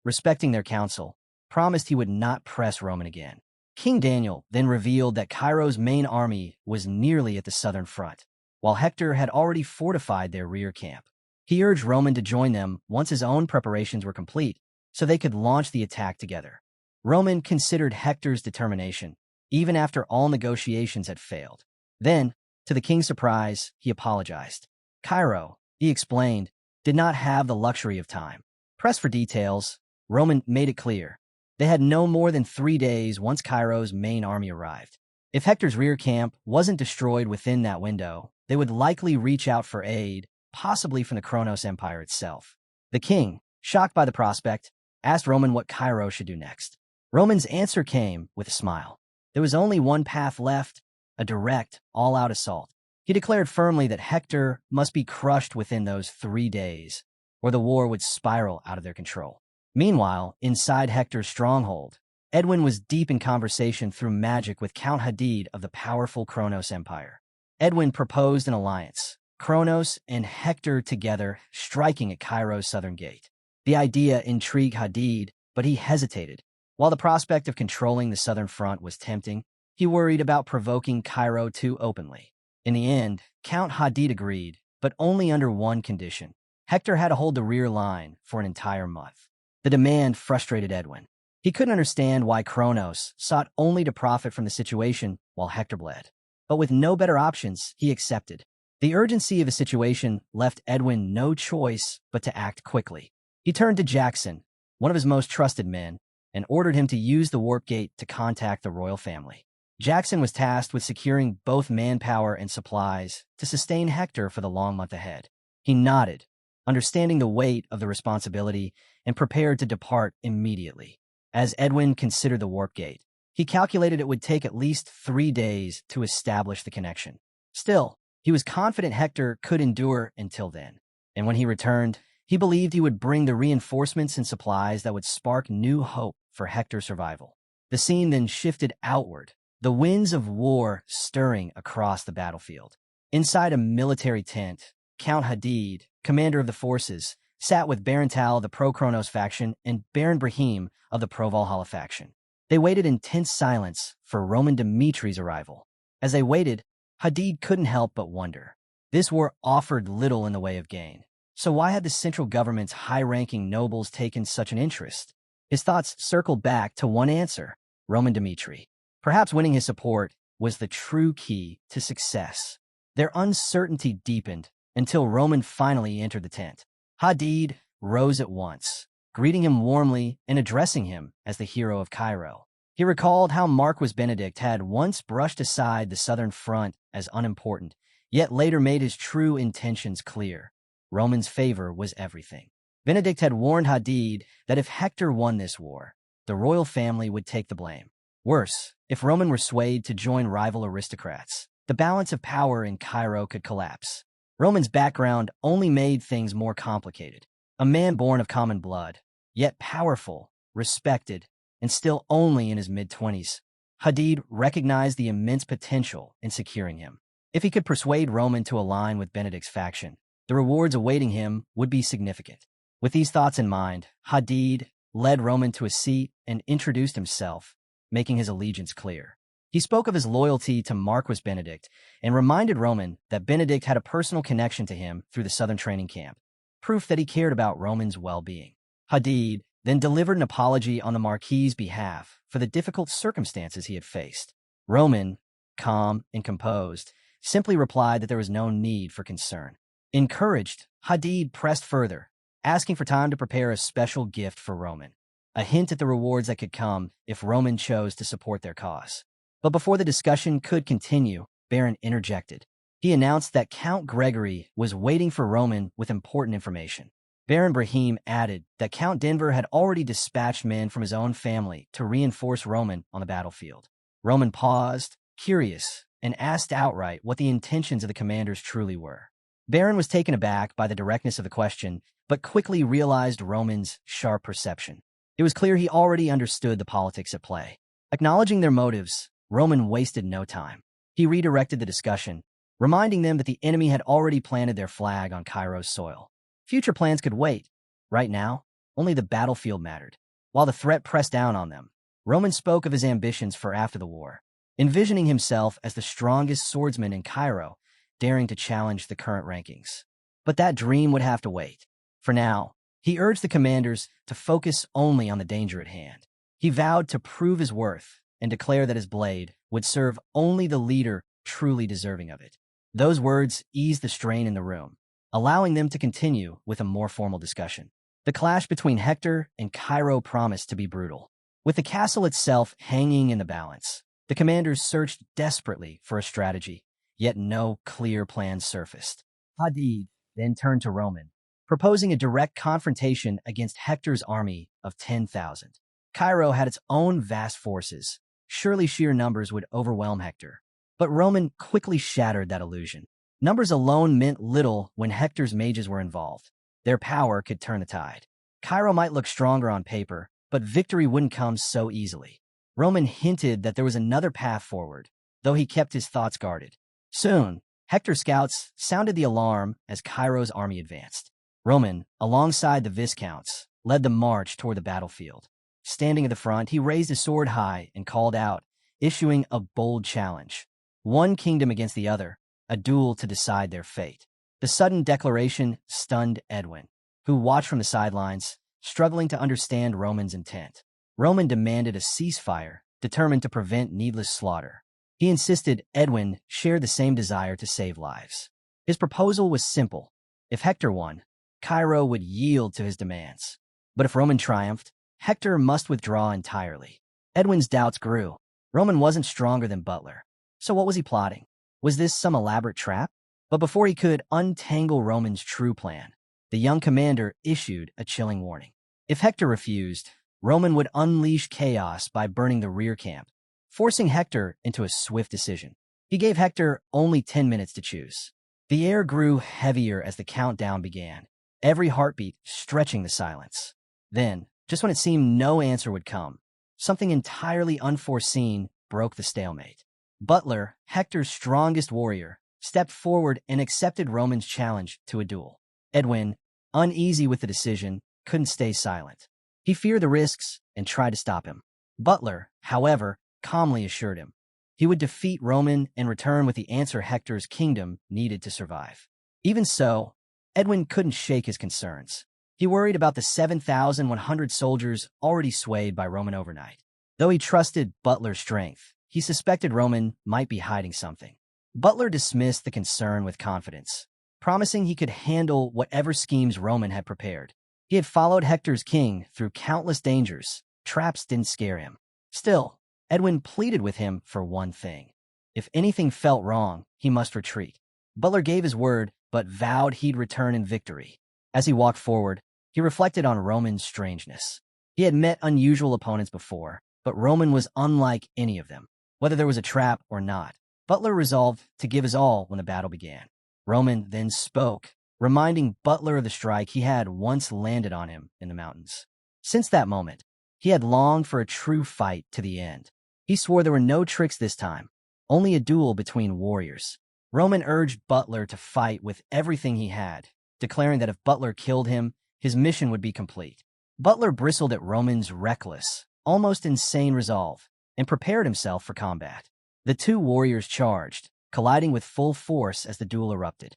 respecting their counsel, promised he would not press Roman again. King Daniel then revealed that Cairo's main army was nearly at the southern front, while Hector had already fortified their rear camp. He urged Roman to join them once his own preparations were complete, so they could launch the attack together. Roman considered Hector's determination, even after all negotiations had failed. Then, to the king's surprise, he apologized. Cairo, he explained, did not have the luxury of time. Pressed for details, Roman made it clear. They had no more than 3 days once Cairo's main army arrived. If Hector's rear camp wasn't destroyed within that window, they would likely reach out for aid, possibly from the Kronos Empire itself. The king, shocked by the prospect, asked Roman what Cairo should do next. Roman's answer came with a smile. There was only one path left, a direct, all-out assault. He declared firmly that Hector must be crushed within those 3 days, or the war would spiral out of their control. Meanwhile, inside Hector's stronghold, Edwin was deep in conversation through magic with Count Hadid of the powerful Kronos Empire. Edwin proposed an alliance, Kronos and Hector together striking at Cairo's southern gate. The idea intrigued Hadid, but he hesitated. While the prospect of controlling the southern front was tempting, he worried about provoking Cairo too openly. In the end, Count Hadid agreed, but only under one condition. Hector had to hold the rear line for an entire month. The demand frustrated Edwin. He couldn't understand why Kronos sought only to profit from the situation while Hector bled. But with no better options, he accepted. The urgency of the situation left Edwin no choice but to act quickly. He turned to Jackson, one of his most trusted men, and ordered him to use the warp gate to contact the royal family. Jackson was tasked with securing both manpower and supplies to sustain Hector for the long month ahead. He nodded, understanding the weight of the responsibility, and prepared to depart immediately. As Edwin considered the warp gate, he calculated it would take at least 3 days to establish the connection. Still, he was confident Hector could endure until then. And when he returned, he believed he would bring the reinforcements and supplies that would spark new hope for Hector's survival. The scene then shifted outward, the winds of war stirring across the battlefield. Inside a military tent, Count Hadid, commander of the forces, sat with Baron Tal of the pro-Kronos faction and Baron Brahim of the pro-Valhalla faction. They waited in tense silence for Roman Dimitri's arrival. As they waited, Hadid couldn't help but wonder. This war offered little in the way of gain. So why had the central government's high-ranking nobles taken such an interest? His thoughts circled back to one answer: Roman Dimitri. Perhaps winning his support was the true key to success. Their uncertainty deepened until Roman finally entered the tent. Hadid rose at once, greeting him warmly and addressing him as the hero of Cairo. He recalled how Marquis Benedict had once brushed aside the southern front as unimportant, yet later made his true intentions clear. Roman's favor was everything. Benedict had warned Hadid that if Hector won this war, the royal family would take the blame. Worse, if Roman were swayed to join rival aristocrats, the balance of power in Cairo could collapse. Roman's background only made things more complicated. A man born of common blood, yet powerful, respected, and still only in his mid-20s. Hadid recognized the immense potential in securing him. If he could persuade Roman to align with Benedict's faction, the rewards awaiting him would be significant. With these thoughts in mind, Hadid led Roman to a seat and introduced himself. making his allegiance clear. He spoke of his loyalty to Marquis Benedict and reminded Roman that Benedict had a personal connection to him through the Southern training camp, proof that he cared about Roman's well-being. Hadid then delivered an apology on the Marquis's behalf for the difficult circumstances he had faced. Roman, calm and composed, simply replied that there was no need for concern. Encouraged, Hadid pressed further, asking for time to prepare a special gift for Roman, a hint at the rewards that could come if Roman chose to support their cause. But before the discussion could continue, Baron interjected. He announced that Count Gregory was waiting for Roman with important information. Baron Brahim added that Count Denver had already dispatched men from his own family to reinforce Roman on the battlefield. Roman paused, curious, and asked outright what the intentions of the commanders truly were. Baron was taken aback by the directness of the question, but quickly realized Roman's sharp perception. It was clear he already understood the politics at play. Acknowledging their motives, Roman wasted no time. He redirected the discussion, reminding them that the enemy had already planted their flag on Cairo's soil. Future plans could wait. Right now, only the battlefield mattered. While the threat pressed down on them, Roman spoke of his ambitions for after the war, envisioning himself as the strongest swordsman in Cairo, daring to challenge the current rankings. But that dream would have to wait. For now, he urged the commanders to focus only on the danger at hand. He vowed to prove his worth and declare that his blade would serve only the leader truly deserving of it. Those words eased the strain in the room, allowing them to continue with a more formal discussion. The clash between Hector and Cairo promised to be brutal. With the castle itself hanging in the balance, the commanders searched desperately for a strategy, yet no clear plan surfaced. Hadid then turned to Roman, proposing a direct confrontation against Hector's army of 10,000. Cairo had its own vast forces. Surely sheer numbers would overwhelm Hector. But Roman quickly shattered that illusion. Numbers alone meant little when Hector's mages were involved. Their power could turn the tide. Cairo might look stronger on paper, but victory wouldn't come so easily. Roman hinted that there was another path forward, though he kept his thoughts guarded. Soon, Hector's scouts sounded the alarm as Cairo's army advanced. Roman, alongside the viscounts, led the march toward the battlefield. Standing at the front, he raised his sword high and called out, issuing a bold challenge. One kingdom against the other, a duel to decide their fate. The sudden declaration stunned Edwin, who watched from the sidelines, struggling to understand Roman's intent. Roman demanded a ceasefire, determined to prevent needless slaughter. He insisted Edwin shared the same desire to save lives. His proposal was simple. If Hector won, Cairo would yield to his demands. But if Roman triumphed, Hector must withdraw entirely. Edwin's doubts grew. Roman wasn't stronger than Butler. So what was he plotting? Was this some elaborate trap? But before he could untangle Roman's true plan, the young commander issued a chilling warning. If Hector refused, Roman would unleash chaos by burning the rear camp, forcing Hector into a swift decision. He gave Hector only 10 minutes to choose. The air grew heavier as the countdown began, every heartbeat stretching the silence. Then, just when it seemed no answer would come, something entirely unforeseen broke the stalemate. Butler, Hector's strongest warrior, stepped forward and accepted Roman's challenge to a duel. Edwin, uneasy with the decision, couldn't stay silent. He feared the risks and tried to stop him. Butler, however, calmly assured him he would defeat Roman and return with the answer Hector's kingdom needed to survive. Even so, Edwin couldn't shake his concerns. He worried about the 7,100 soldiers already swayed by Roman overnight. Though he trusted Butler's strength, he suspected Roman might be hiding something. Butler dismissed the concern with confidence, promising he could handle whatever schemes Roman had prepared. He had followed Hector's king through countless dangers. Traps didn't scare him. Still, Edwin pleaded with him for one thing. If anything felt wrong, he must retreat. Butler gave his word, but vowed he'd return in victory. As he walked forward, he reflected on Roman's strangeness. He had met unusual opponents before, but Roman was unlike any of them. Whether there was a trap or not, Butler resolved to give his all when the battle began. Roman then spoke, reminding Butler of the strike he had once landed on him in the mountains. Since that moment, he had longed for a true fight to the end. He swore there were no tricks this time, only a duel between warriors. Roman urged Butler to fight with everything he had, declaring that if Butler killed him, his mission would be complete. Butler bristled at Roman's reckless, almost insane resolve, and prepared himself for combat. The two warriors charged, colliding with full force as the duel erupted.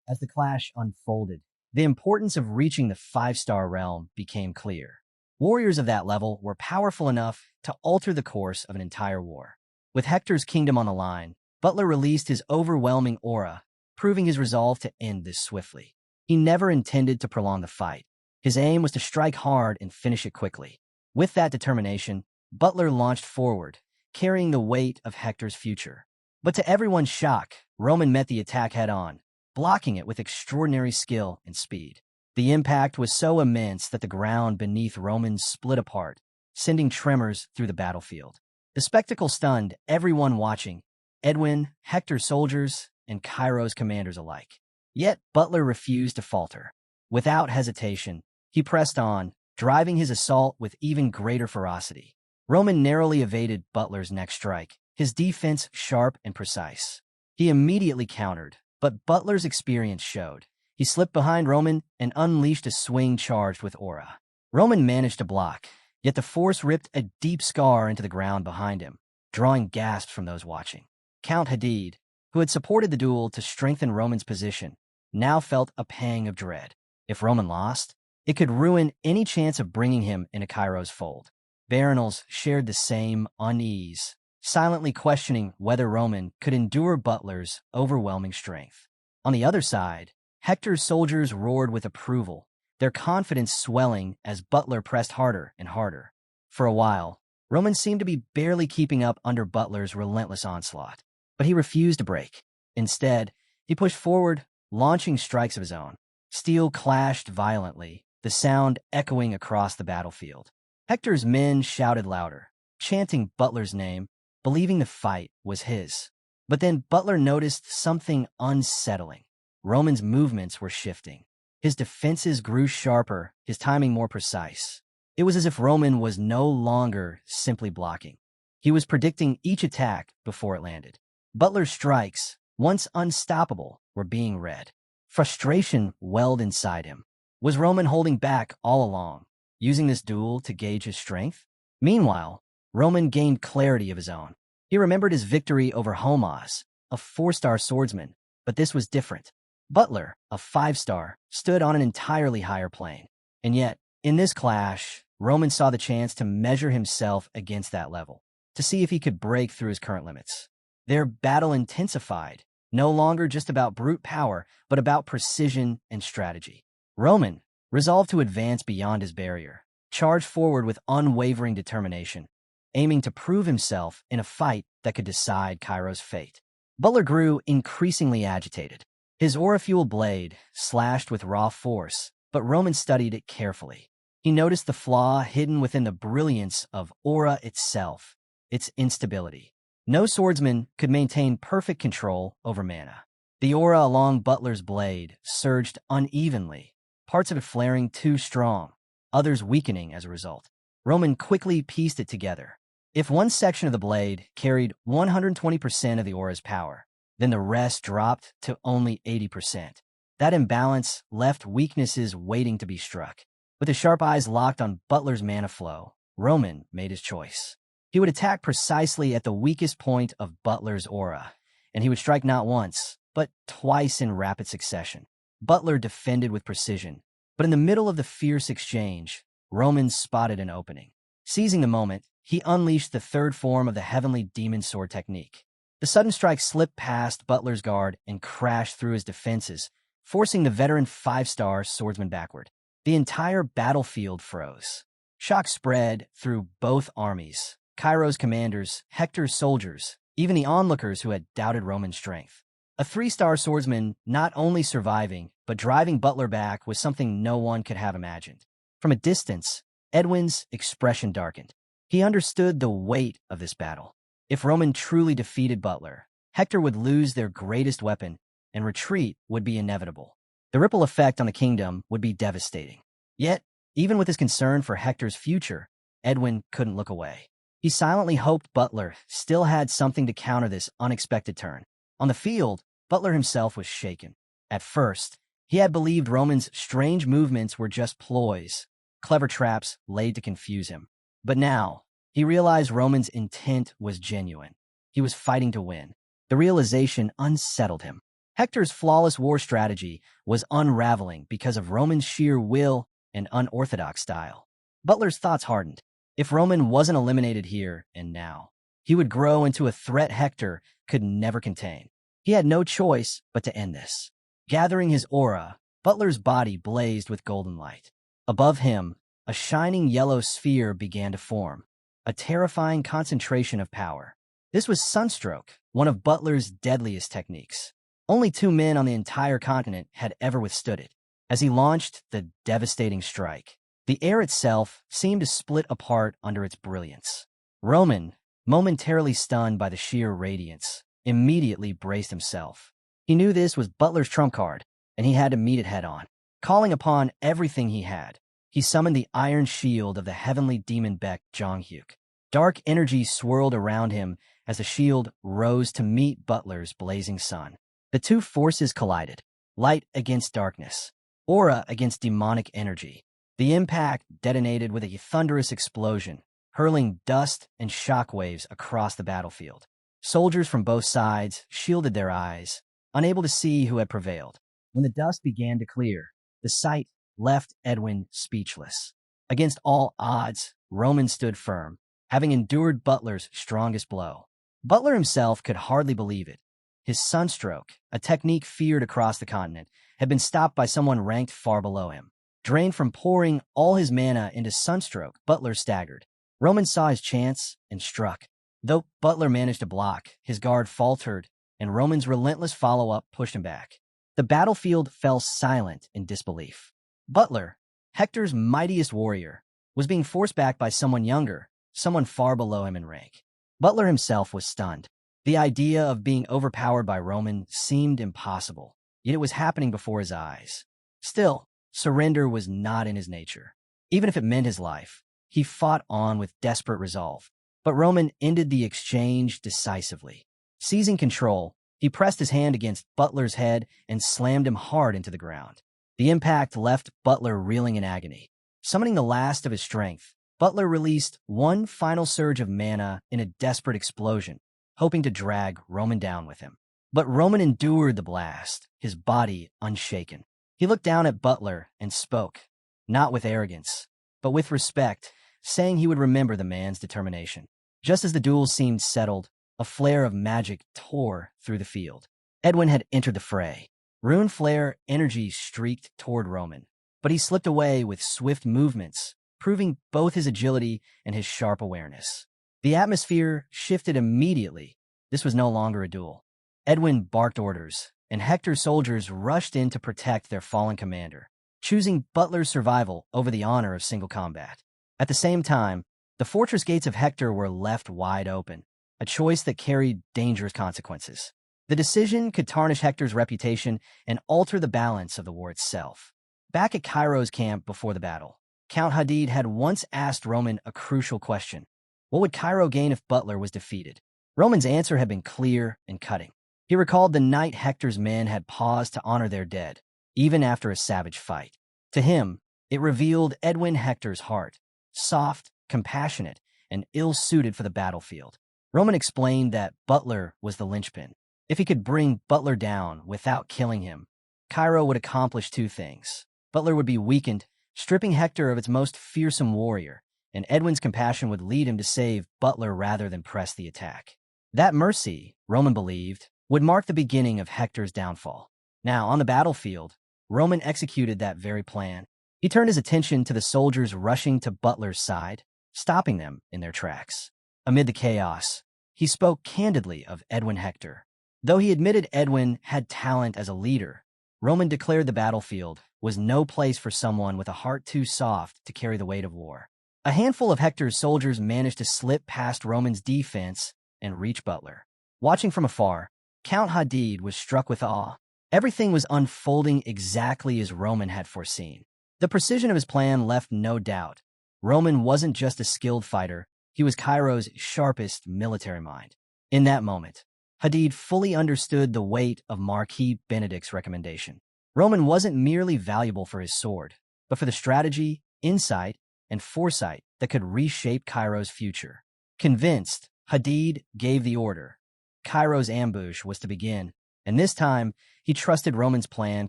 As the clash unfolded, the importance of reaching the five-star realm became clear. Warriors of that level were powerful enough to alter the course of an entire war. With Hector's kingdom on the line, Butler released his overwhelming aura, proving his resolve to end this swiftly. He never intended to prolong the fight. His aim was to strike hard and finish it quickly. With that determination, Butler launched forward, carrying the weight of Hector's future. But to everyone's shock, Roman met the attack head-on, blocking it with extraordinary skill and speed. The impact was so immense that the ground beneath Roman split apart, sending tremors through the battlefield. The spectacle stunned everyone watching, Edwin, Hector's soldiers, and Cairo's commanders alike. Yet Butler refused to falter. Without hesitation, he pressed on, driving his assault with even greater ferocity. Roman narrowly evaded Butler's next strike, his defense sharp and precise. He immediately countered, but Butler's experience showed. He slipped behind Roman and unleashed a swing charged with aura. Roman managed to block, yet the force ripped a deep scar into the ground behind him, drawing gasps from those watching. Count Hadid, who had supported the duel to strengthen Roman's position, now felt a pang of dread. If Roman lost, it could ruin any chance of bringing him into Cairo's fold. Baronals shared the same unease, silently questioning whether Roman could endure Butler's overwhelming strength. On the other side, Hector's soldiers roared with approval, their confidence swelling as Butler pressed harder and harder. For a while, Roman seemed to be barely keeping up under Butler's relentless onslaught, but he refused to break. Instead, he pushed forward, launching strikes of his own. Steel clashed violently, the sound echoing across the battlefield. Hector's men shouted louder, chanting Butler's name, believing the fight was his. But then Butler noticed something unsettling. Roman's movements were shifting. His defenses grew sharper, his timing more precise. It was as if Roman was no longer simply blocking. He was predicting each attack before it landed. Butler's strikes, once unstoppable, were being read. Frustration welled inside him. Was Roman holding back all along, using this duel to gauge his strength? Meanwhile, Roman gained clarity of his own. He remembered his victory over Homaz, a 4-star swordsman, but this was different. Butler, a 5-star, stood on an entirely higher plane. And yet, in this clash, Roman saw the chance to measure himself against that level, to see if he could break through his current limits. Their battle intensified, no longer just about brute power, but about precision and strategy. Roman, resolved to advance beyond his barrier, charged forward with unwavering determination, aiming to prove himself in a fight that could decide Cairo's fate. Butler grew increasingly agitated. His aura-fueled blade slashed with raw force, but Roman studied it carefully. He noticed the flaw hidden within the brilliance of aura itself, its instability. No swordsman could maintain perfect control over mana. The aura along Butler's blade surged unevenly, parts of it flaring too strong, others weakening as a result. Roman quickly pieced it together. If one section of the blade carried 120% of the aura's power, then the rest dropped to only 80%. That imbalance left weaknesses waiting to be struck. With his sharp eyes locked on Butler's mana flow, Roman made his choice. He would attack precisely at the weakest point of Butler's aura, and he would strike not once, but twice in rapid succession. Butler defended with precision, but in the middle of the fierce exchange, Roman spotted an opening. Seizing the moment, he unleashed the third form of the heavenly demon sword technique. The sudden strike slipped past Butler's guard and crashed through his defenses, forcing the veteran 5-star swordsman backward. The entire battlefield froze. Shock spread through both armies, Cairo's commanders, Hector's soldiers, even the onlookers who had doubted Roman's strength. A 3-star swordsman not only surviving, but driving Butler back was something no one could have imagined. From a distance, Edwin's expression darkened. He understood the weight of this battle. If Roman truly defeated Butler, Hector would lose their greatest weapon, and retreat would be inevitable. The ripple effect on the kingdom would be devastating. Yet, even with his concern for Hector's future, Edwin couldn't look away. He silently hoped Butler still had something to counter this unexpected turn. On the field, Butler himself was shaken. At first, he had believed Roman's strange movements were just ploys, clever traps laid to confuse him. But now, He realized Roman's intent was genuine. He was fighting to win. The realization unsettled him. Hector's flawless war strategy was unraveling because of Roman's sheer will and unorthodox style. Butler's thoughts hardened. If Roman wasn't eliminated here and now, he would grow into a threat Hector could never contain. He had no choice but to end this. Gathering his aura, Butler's body blazed with golden light. Above him, a shining yellow sphere began to form, a terrifying concentration of power. This was Sunstroke, one of Butler's deadliest techniques. Only 2 men on the entire continent had ever withstood it. As he launched the devastating strike, the air itself seemed to split apart under its brilliance. Roman, momentarily stunned by the sheer radiance, immediately braced himself. He knew this was Butler's trump card, and he had to meet it head-on. Calling upon everything he had, he summoned the iron shield of the heavenly demon Beck Jonghyuk. Dark energy swirled around him as the shield rose to meet Butler's blazing sun. The two forces collided, light against darkness, aura against demonic energy. The impact detonated with a thunderous explosion, hurling dust and shockwaves across the battlefield. Soldiers from both sides shielded their eyes, unable to see who had prevailed. When the dust began to clear, the sight left Edwin speechless. Against all odds, Roman stood firm, having endured Butler's strongest blow. Butler himself could hardly believe it. His sunstroke, a technique feared across the continent, had been stopped by someone ranked far below him. Drained from pouring all his mana into sunstroke, Butler staggered. Roman saw his chance and struck. Though Butler managed to block, his guard faltered, and Roman's relentless follow-up pushed him back. The battlefield fell silent in disbelief. Butler, Hector's mightiest warrior, was being forced back by someone younger, someone far below him in rank. Butler himself was stunned. The idea of being overpowered by Roman seemed impossible, yet it was happening before his eyes. Still, surrender was not in his nature. Even if it meant his life, he fought on with desperate resolve. But Roman ended the exchange decisively. Seizing control, he pressed his hand against Butler's head and slammed him hard into the ground. The impact left Butler reeling in agony. Summoning the last of his strength, Butler released one final surge of mana in a desperate explosion, hoping to drag Roman down with him. But Roman endured the blast, his body unshaken. He looked down at Butler and spoke, not with arrogance, but with respect, saying he would remember the man's determination. Just as the duel seemed settled, a flare of magic tore through the field. Edwin had entered the fray. Rune flare energy streaked toward Roman, but he slipped away with swift movements, proving both his agility and his sharp awareness. The atmosphere shifted immediately. This was no longer a duel. Edwin barked orders, and Hector's soldiers rushed in to protect their fallen commander, choosing Butler's survival over the honor of single combat. At the same time, the fortress gates of Hector were left wide open, a choice that carried dangerous consequences. The decision could tarnish Hector's reputation and alter the balance of the war itself. Back at Cairo's camp before the battle, Count Hadid had once asked Roman a crucial question. What would Cairo gain if Butler was defeated? Roman's answer had been clear and cutting. He recalled the night Hector's men had paused to honor their dead, even after a savage fight. To him, it revealed Edwin Hector's heart, soft, compassionate, and ill-suited for the battlefield. Roman explained that Butler was the linchpin. If he could bring Butler down without killing him, Cairo would accomplish two things. Butler would be weakened, stripping Hector of its most fearsome warrior, and Edwin's compassion would lead him to save Butler rather than press the attack. That mercy, Roman believed, would mark the beginning of Hector's downfall. Now, on the battlefield, Roman executed that very plan. He turned his attention to the soldiers rushing to Butler's side, stopping them in their tracks. Amid the chaos, he spoke candidly of Edwin Hector. Though he admitted Edwin had talent as a leader, Roman declared the battlefield was no place for someone with a heart too soft to carry the weight of war. A handful of Hector's soldiers managed to slip past Roman's defense and reach Butler. Watching from afar, Count Hadid was struck with awe. Everything was unfolding exactly as Roman had foreseen. The precision of his plan left no doubt. Roman wasn't just a skilled fighter, he was Cairo's sharpest military mind. In that moment, Hadid fully understood the weight of Marquis Benedict's recommendation. Roman wasn't merely valuable for his sword, but for the strategy, insight, and foresight that could reshape Cairo's future. Convinced, Hadid gave the order. Cairo's ambush was to begin, and this time he trusted Roman's plan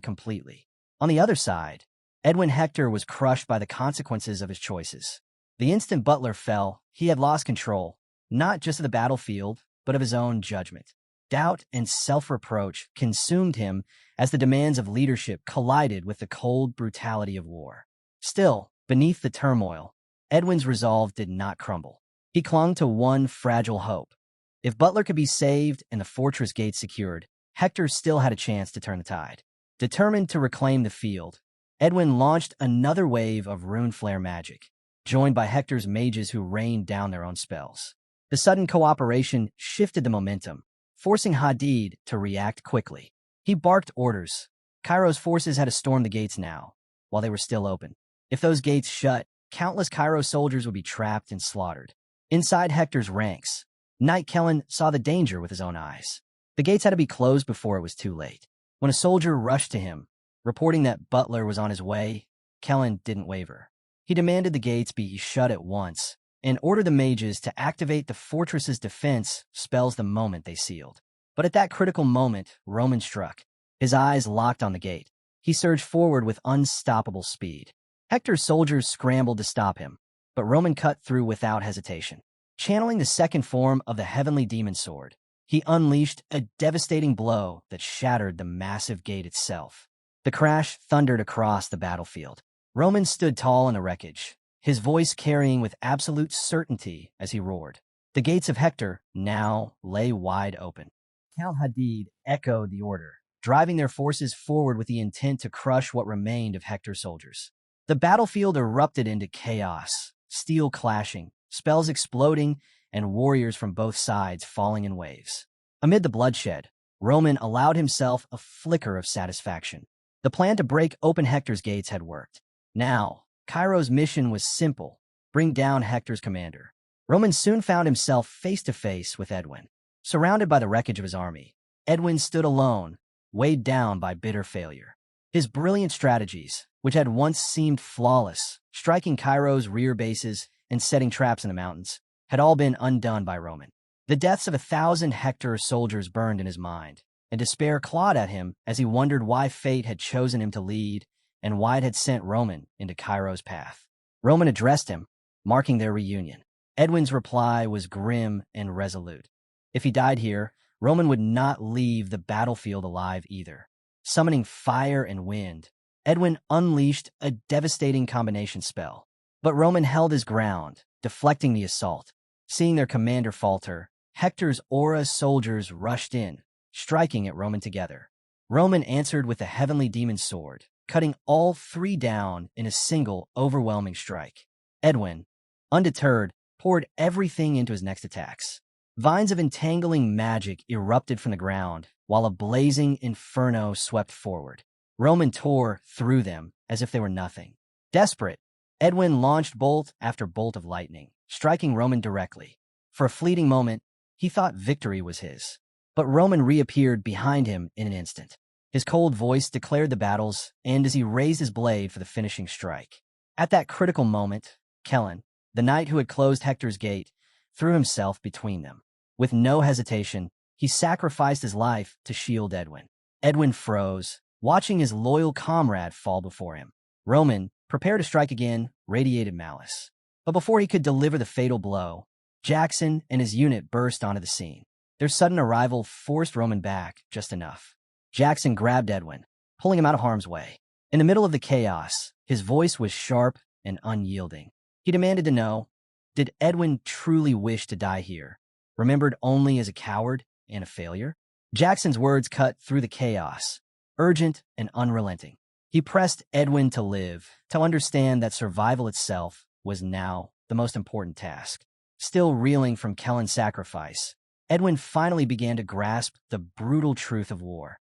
completely. On the other side, Edwin Hector was crushed by the consequences of his choices. The instant Butler fell, he had lost control, not just of the battlefield, but of his own judgment. Doubt and self-reproach consumed him as the demands of leadership collided with the cold brutality of war. Still, beneath the turmoil, Edwin's resolve did not crumble. He clung to one fragile hope. If Butler could be saved and the fortress gates secured, Hector still had a chance to turn the tide. Determined to reclaim the field, Edwin launched another wave of rune flare magic, joined by Hector's mages who rained down their own spells. The sudden cooperation shifted the momentum, forcing Hadid to react quickly. He barked orders. Cairo's forces had to storm the gates now, while they were still open. If those gates shut, countless Cairo soldiers would be trapped and slaughtered. Inside Hector's ranks, Knight Kellen saw the danger with his own eyes. The gates had to be closed before it was too late. When a soldier rushed to him, reporting that Butler was on his way, Kellen didn't waver. He demanded the gates be shut at once and ordered the mages to activate the fortress's defense spells the moment they sealed. But at that critical moment, Roman struck. His eyes locked on the gate. He surged forward with unstoppable speed. Hector's soldiers scrambled to stop him, but Roman cut through without hesitation. Channeling the second form of the heavenly demon sword, he unleashed a devastating blow that shattered the massive gate itself. The crash thundered across the battlefield. Roman stood tall in the wreckage, his voice carrying with absolute certainty as he roared. The gates of Hector now lay wide open. Count Hadid echoed the order, driving their forces forward with the intent to crush what remained of Hector's soldiers. The battlefield erupted into chaos, steel clashing, spells exploding, and warriors from both sides falling in waves. Amid the bloodshed, Roman allowed himself a flicker of satisfaction. The plan to break open Hector's gates had worked. Now, Cairo's mission was simple: bring down Hector's commander. Roman soon found himself face-to-face with Edwin. Surrounded by the wreckage of his army, Edwin stood alone, weighed down by bitter failure. His brilliant strategies, which had once seemed flawless, striking Cairo's rear bases and setting traps in the mountains, had all been undone by Roman. The deaths of 1,000 Hector soldiers burned in his mind, and despair clawed at him as he wondered why fate had chosen him to lead and why it had sent Roman into Cairo's path. Roman addressed him, marking their reunion. Edwin's reply was grim and resolute. If he died here, Roman would not leave the battlefield alive either. Summoning fire and wind, Edwin unleashed a devastating combination spell. But Roman held his ground, deflecting the assault. Seeing their commander falter, Hector's aura soldiers rushed in, striking at Roman together. Roman answered with the heavenly demon sword, cutting all three down in a single, overwhelming strike. Edwin, undeterred, poured everything into his next attacks. Vines of entangling magic erupted from the ground, while a blazing inferno swept forward. Roman tore through them as if they were nothing. Desperate, Edwin launched bolt after bolt of lightning, striking Roman directly. For a fleeting moment, he thought victory was his. But Roman reappeared behind him in an instant. His cold voice declared the battles, and as he raised his blade for the finishing strike. At that critical moment, Kellen, the knight who had closed Hector's gate, threw himself between them. With no hesitation, he sacrificed his life to shield Edwin. Edwin froze, watching his loyal comrade fall before him. Roman, prepared to strike again, radiated malice. But before he could deliver the fatal blow, Jackson and his unit burst onto the scene. Their sudden arrival forced Roman back just enough. Jackson grabbed Edwin, pulling him out of harm's way. In the middle of the chaos, his voice was sharp and unyielding. He demanded to know, did Edwin truly wish to die here, remembered only as a coward and a failure? Jackson's words cut through the chaos, urgent and unrelenting. He pressed Edwin to live, to understand that survival itself was now the most important task. Still reeling from Kellen's sacrifice, Edwin finally began to grasp the brutal truth of war.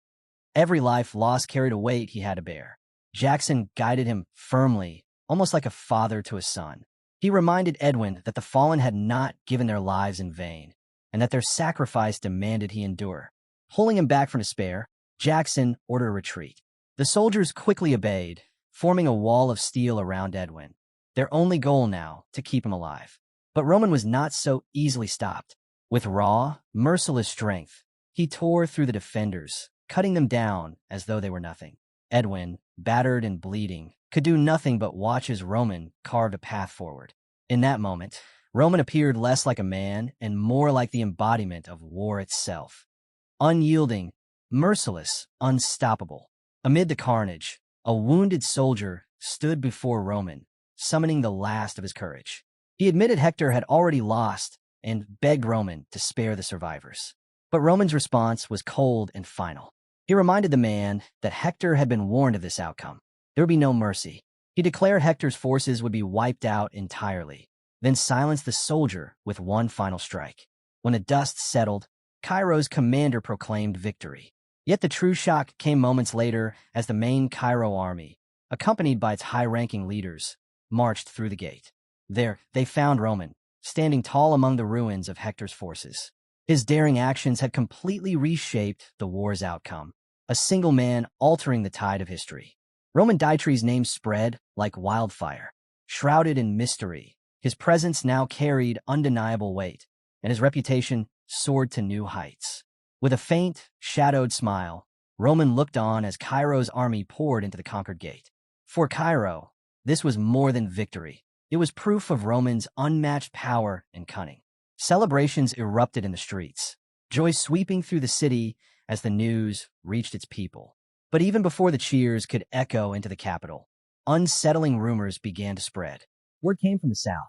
Every life lost carried a weight he had to bear. Jackson guided him firmly, almost like a father to a son. He reminded Edwin that the fallen had not given their lives in vain, and that their sacrifice demanded he endure. Pulling him back from despair, Jackson ordered a retreat. The soldiers quickly obeyed, forming a wall of steel around Edwin. their only goal now to keep him alive. But Roman was not so easily stopped. With raw, merciless strength, he tore through the defenders, cutting them down as though they were nothing. Edwin, battered and bleeding, could do nothing but watch as Roman carved a path forward. In that moment, Roman appeared less like a man and more like the embodiment of war itself. Unyielding, merciless, unstoppable. Amid the carnage, a wounded soldier stood before Roman, summoning the last of his courage. He admitted Hector had already lost and begged Roman to spare the survivors. But Roman's response was cold and final. He reminded the man that Hector had been warned of this outcome. There would be no mercy. He declared Hector's forces would be wiped out entirely, then silenced the soldier with one final strike. When the dust settled, Cairo's commander proclaimed victory. Yet the true shock came moments later as the main Cairo army, accompanied by its high-ranking leaders, marched through the gate. There, they found Roman, standing tall among the ruins of Hector's forces. His daring actions had completely reshaped the war's outcome, a single man altering the tide of history. Roman Dietrich's name spread like wildfire. Shrouded in mystery, his presence now carried undeniable weight, and his reputation soared to new heights. With a faint, shadowed smile, Roman looked on as Cairo's army poured into the conquered gate. For Cairo, this was more than victory. It was proof of Roman's unmatched power and cunning. Celebrations erupted in the streets, joy sweeping through the city as the news reached its people. But even before the cheers could echo into the capital, unsettling rumors began to spread. Word came from the south.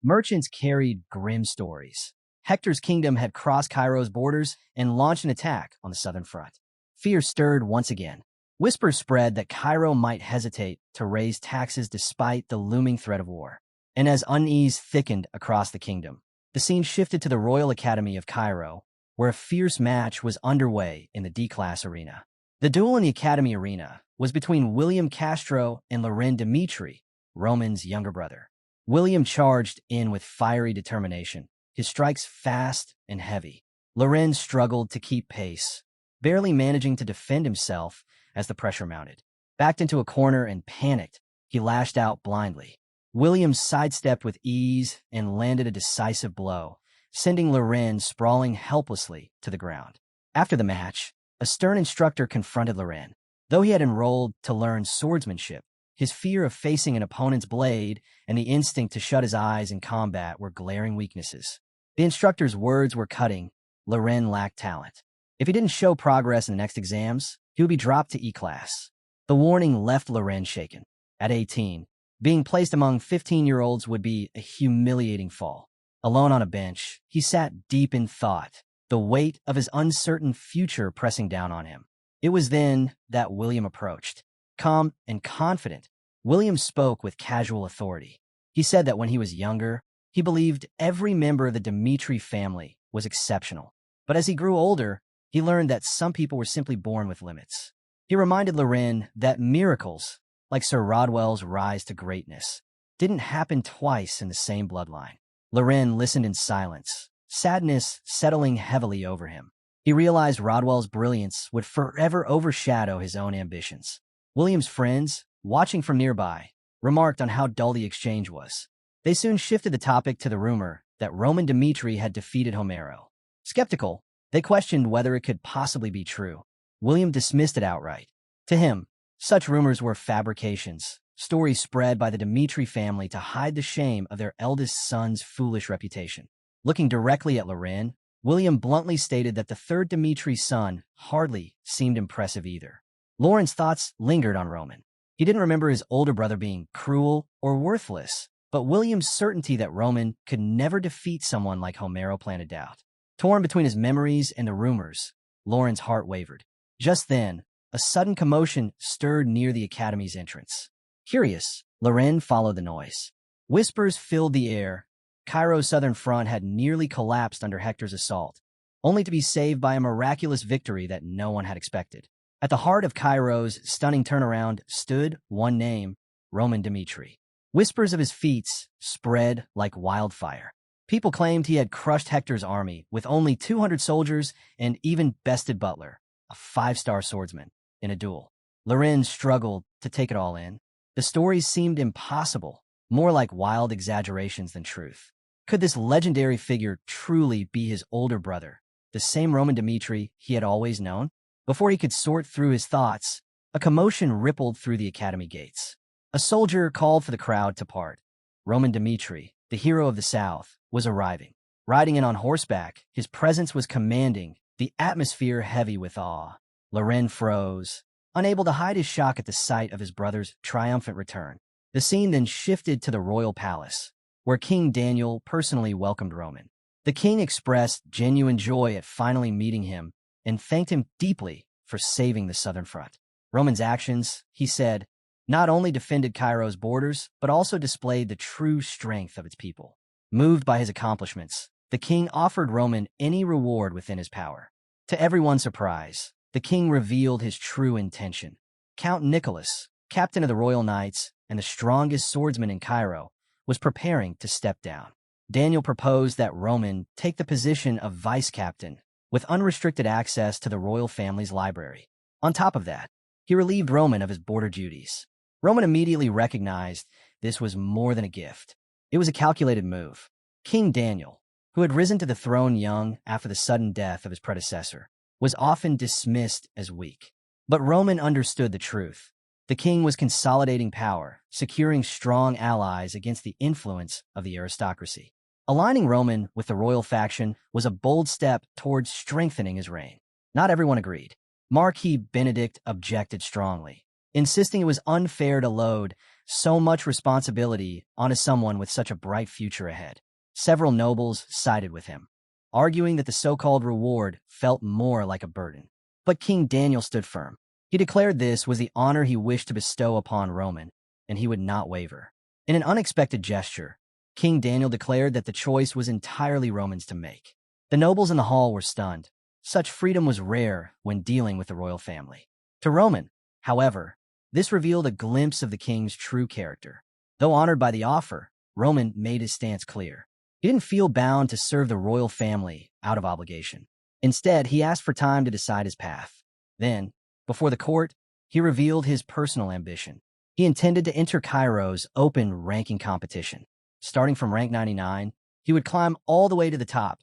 Merchants carried grim stories. Hector's kingdom had crossed Cairo's borders and launched an attack on the southern front. Fear stirred once again. Whispers spread that Cairo might hesitate to raise taxes despite the looming threat of war. And as unease thickened across the kingdom, the scene shifted to the Royal Academy of Cairo, where a fierce match was underway in the D-class arena. The duel in the Academy arena was between William Castro and Loren Dimitri, Roman's younger brother. William charged in with fiery determination, his strikes fast and heavy. Loren struggled to keep pace, barely managing to defend himself as the pressure mounted. Backed into a corner and panicked, he lashed out blindly. William sidestepped with ease and landed a decisive blow, sending Loren sprawling helplessly to the ground. After the match, a stern instructor confronted Loren. Though he had enrolled to learn swordsmanship, his fear of facing an opponent's blade and the instinct to shut his eyes in combat were glaring weaknesses. The instructor's words were cutting. Loren lacked talent. If he didn't show progress in the next exams, he would be dropped to E-class. The warning left Loren shaken. At 18, being placed among 15-year-olds would be a humiliating fall. Alone on a bench, he sat deep in thought, the weight of his uncertain future pressing down on him. It was then that William approached. Calm and confident, William spoke with casual authority. He said that when he was younger, he believed every member of the Dimitri family was exceptional. But as he grew older, he learned that some people were simply born with limits. He reminded Loren that miracles, like Sir Rodwell's rise to greatness, didn't happen twice in the same bloodline. Loren listened in silence, sadness settling heavily over him. He realized Rodwell's brilliance would forever overshadow his own ambitions. William's friends, watching from nearby, remarked on how dull the exchange was. They soon shifted the topic to the rumor that Roman Dimitri had defeated Homero. Skeptical, they questioned whether it could possibly be true. William dismissed it outright. To him, such rumors were fabrications, stories spread by the Dimitri family to hide the shame of their eldest son's foolish reputation. Looking directly at Loren, William bluntly stated that the third Dimitri son hardly seemed impressive either. Loren's thoughts lingered on Roman. He didn't remember his older brother being cruel or worthless, but William's certainty that Roman could never defeat someone like Homero planted doubt. Torn between his memories and the rumors, Loren's heart wavered. Just then, a sudden commotion stirred near the Academy's entrance. Curious, Loren followed the noise. Whispers filled the air. Cairo's southern front had nearly collapsed under Hector's assault, only to be saved by a miraculous victory that no one had expected. At the heart of Cairo's stunning turnaround stood one name, Roman Dimitri. Whispers of his feats spread like wildfire. People claimed he had crushed Hector's army with only 200 soldiers and even bested Butler, a 5-star swordsman, in a duel. Loren struggled to take it all in. The stories seemed impossible, more like wild exaggerations than truth. Could this legendary figure truly be his older brother, the same Roman Dmitri he had always known? Before he could sort through his thoughts, a commotion rippled through the academy gates. A soldier called for the crowd to part. Roman Dmitri, the hero of the South, was arriving. Riding in on horseback, his presence was commanding, the atmosphere heavy with awe. Loren froze, unable to hide his shock at the sight of his brother's triumphant return. The scene then shifted to the royal palace, where King Daniel personally welcomed Roman. The king expressed genuine joy at finally meeting him and thanked him deeply for saving the southern front. Roman's actions, he said, not only defended Cairo's borders, but also displayed the true strength of its people. Moved by his accomplishments, the king offered Roman any reward within his power. To everyone's surprise, the king revealed his true intention. Count Nicholas, captain of the Royal Knights and the strongest swordsman in Cairo, was preparing to step down. Daniel proposed that Roman take the position of vice captain, with unrestricted access to the royal family's library. On top of that, he relieved Roman of his border duties. Roman immediately recognized this was more than a gift. It was a calculated move. King Daniel, who had risen to the throne young after the sudden death of his predecessor, was often dismissed as weak. But Roman understood the truth. The king was consolidating power, securing strong allies against the influence of the aristocracy. Aligning Roman with the royal faction was a bold step towards strengthening his reign. Not everyone agreed. Marquis Benedict objected strongly, insisting it was unfair to load so much responsibility onto someone with such a bright future ahead. Several nobles sided with him, arguing that the so-called reward felt more like a burden. But King Daniel stood firm. He declared this was the honor he wished to bestow upon Roman, and he would not waver. In an unexpected gesture, King Daniel declared that the choice was entirely Roman's to make. The nobles in the hall were stunned. Such freedom was rare when dealing with the royal family. To Roman, however, this revealed a glimpse of the king's true character. Though honored by the offer, Roman made his stance clear. He didn't feel bound to serve the royal family out of obligation. Instead, he asked for time to decide his path. Then, before the court, he revealed his personal ambition. He intended to enter Cairo's open ranking competition. Starting from rank 99, he would climb all the way to the top,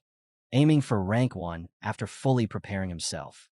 aiming for rank 1 after fully preparing himself.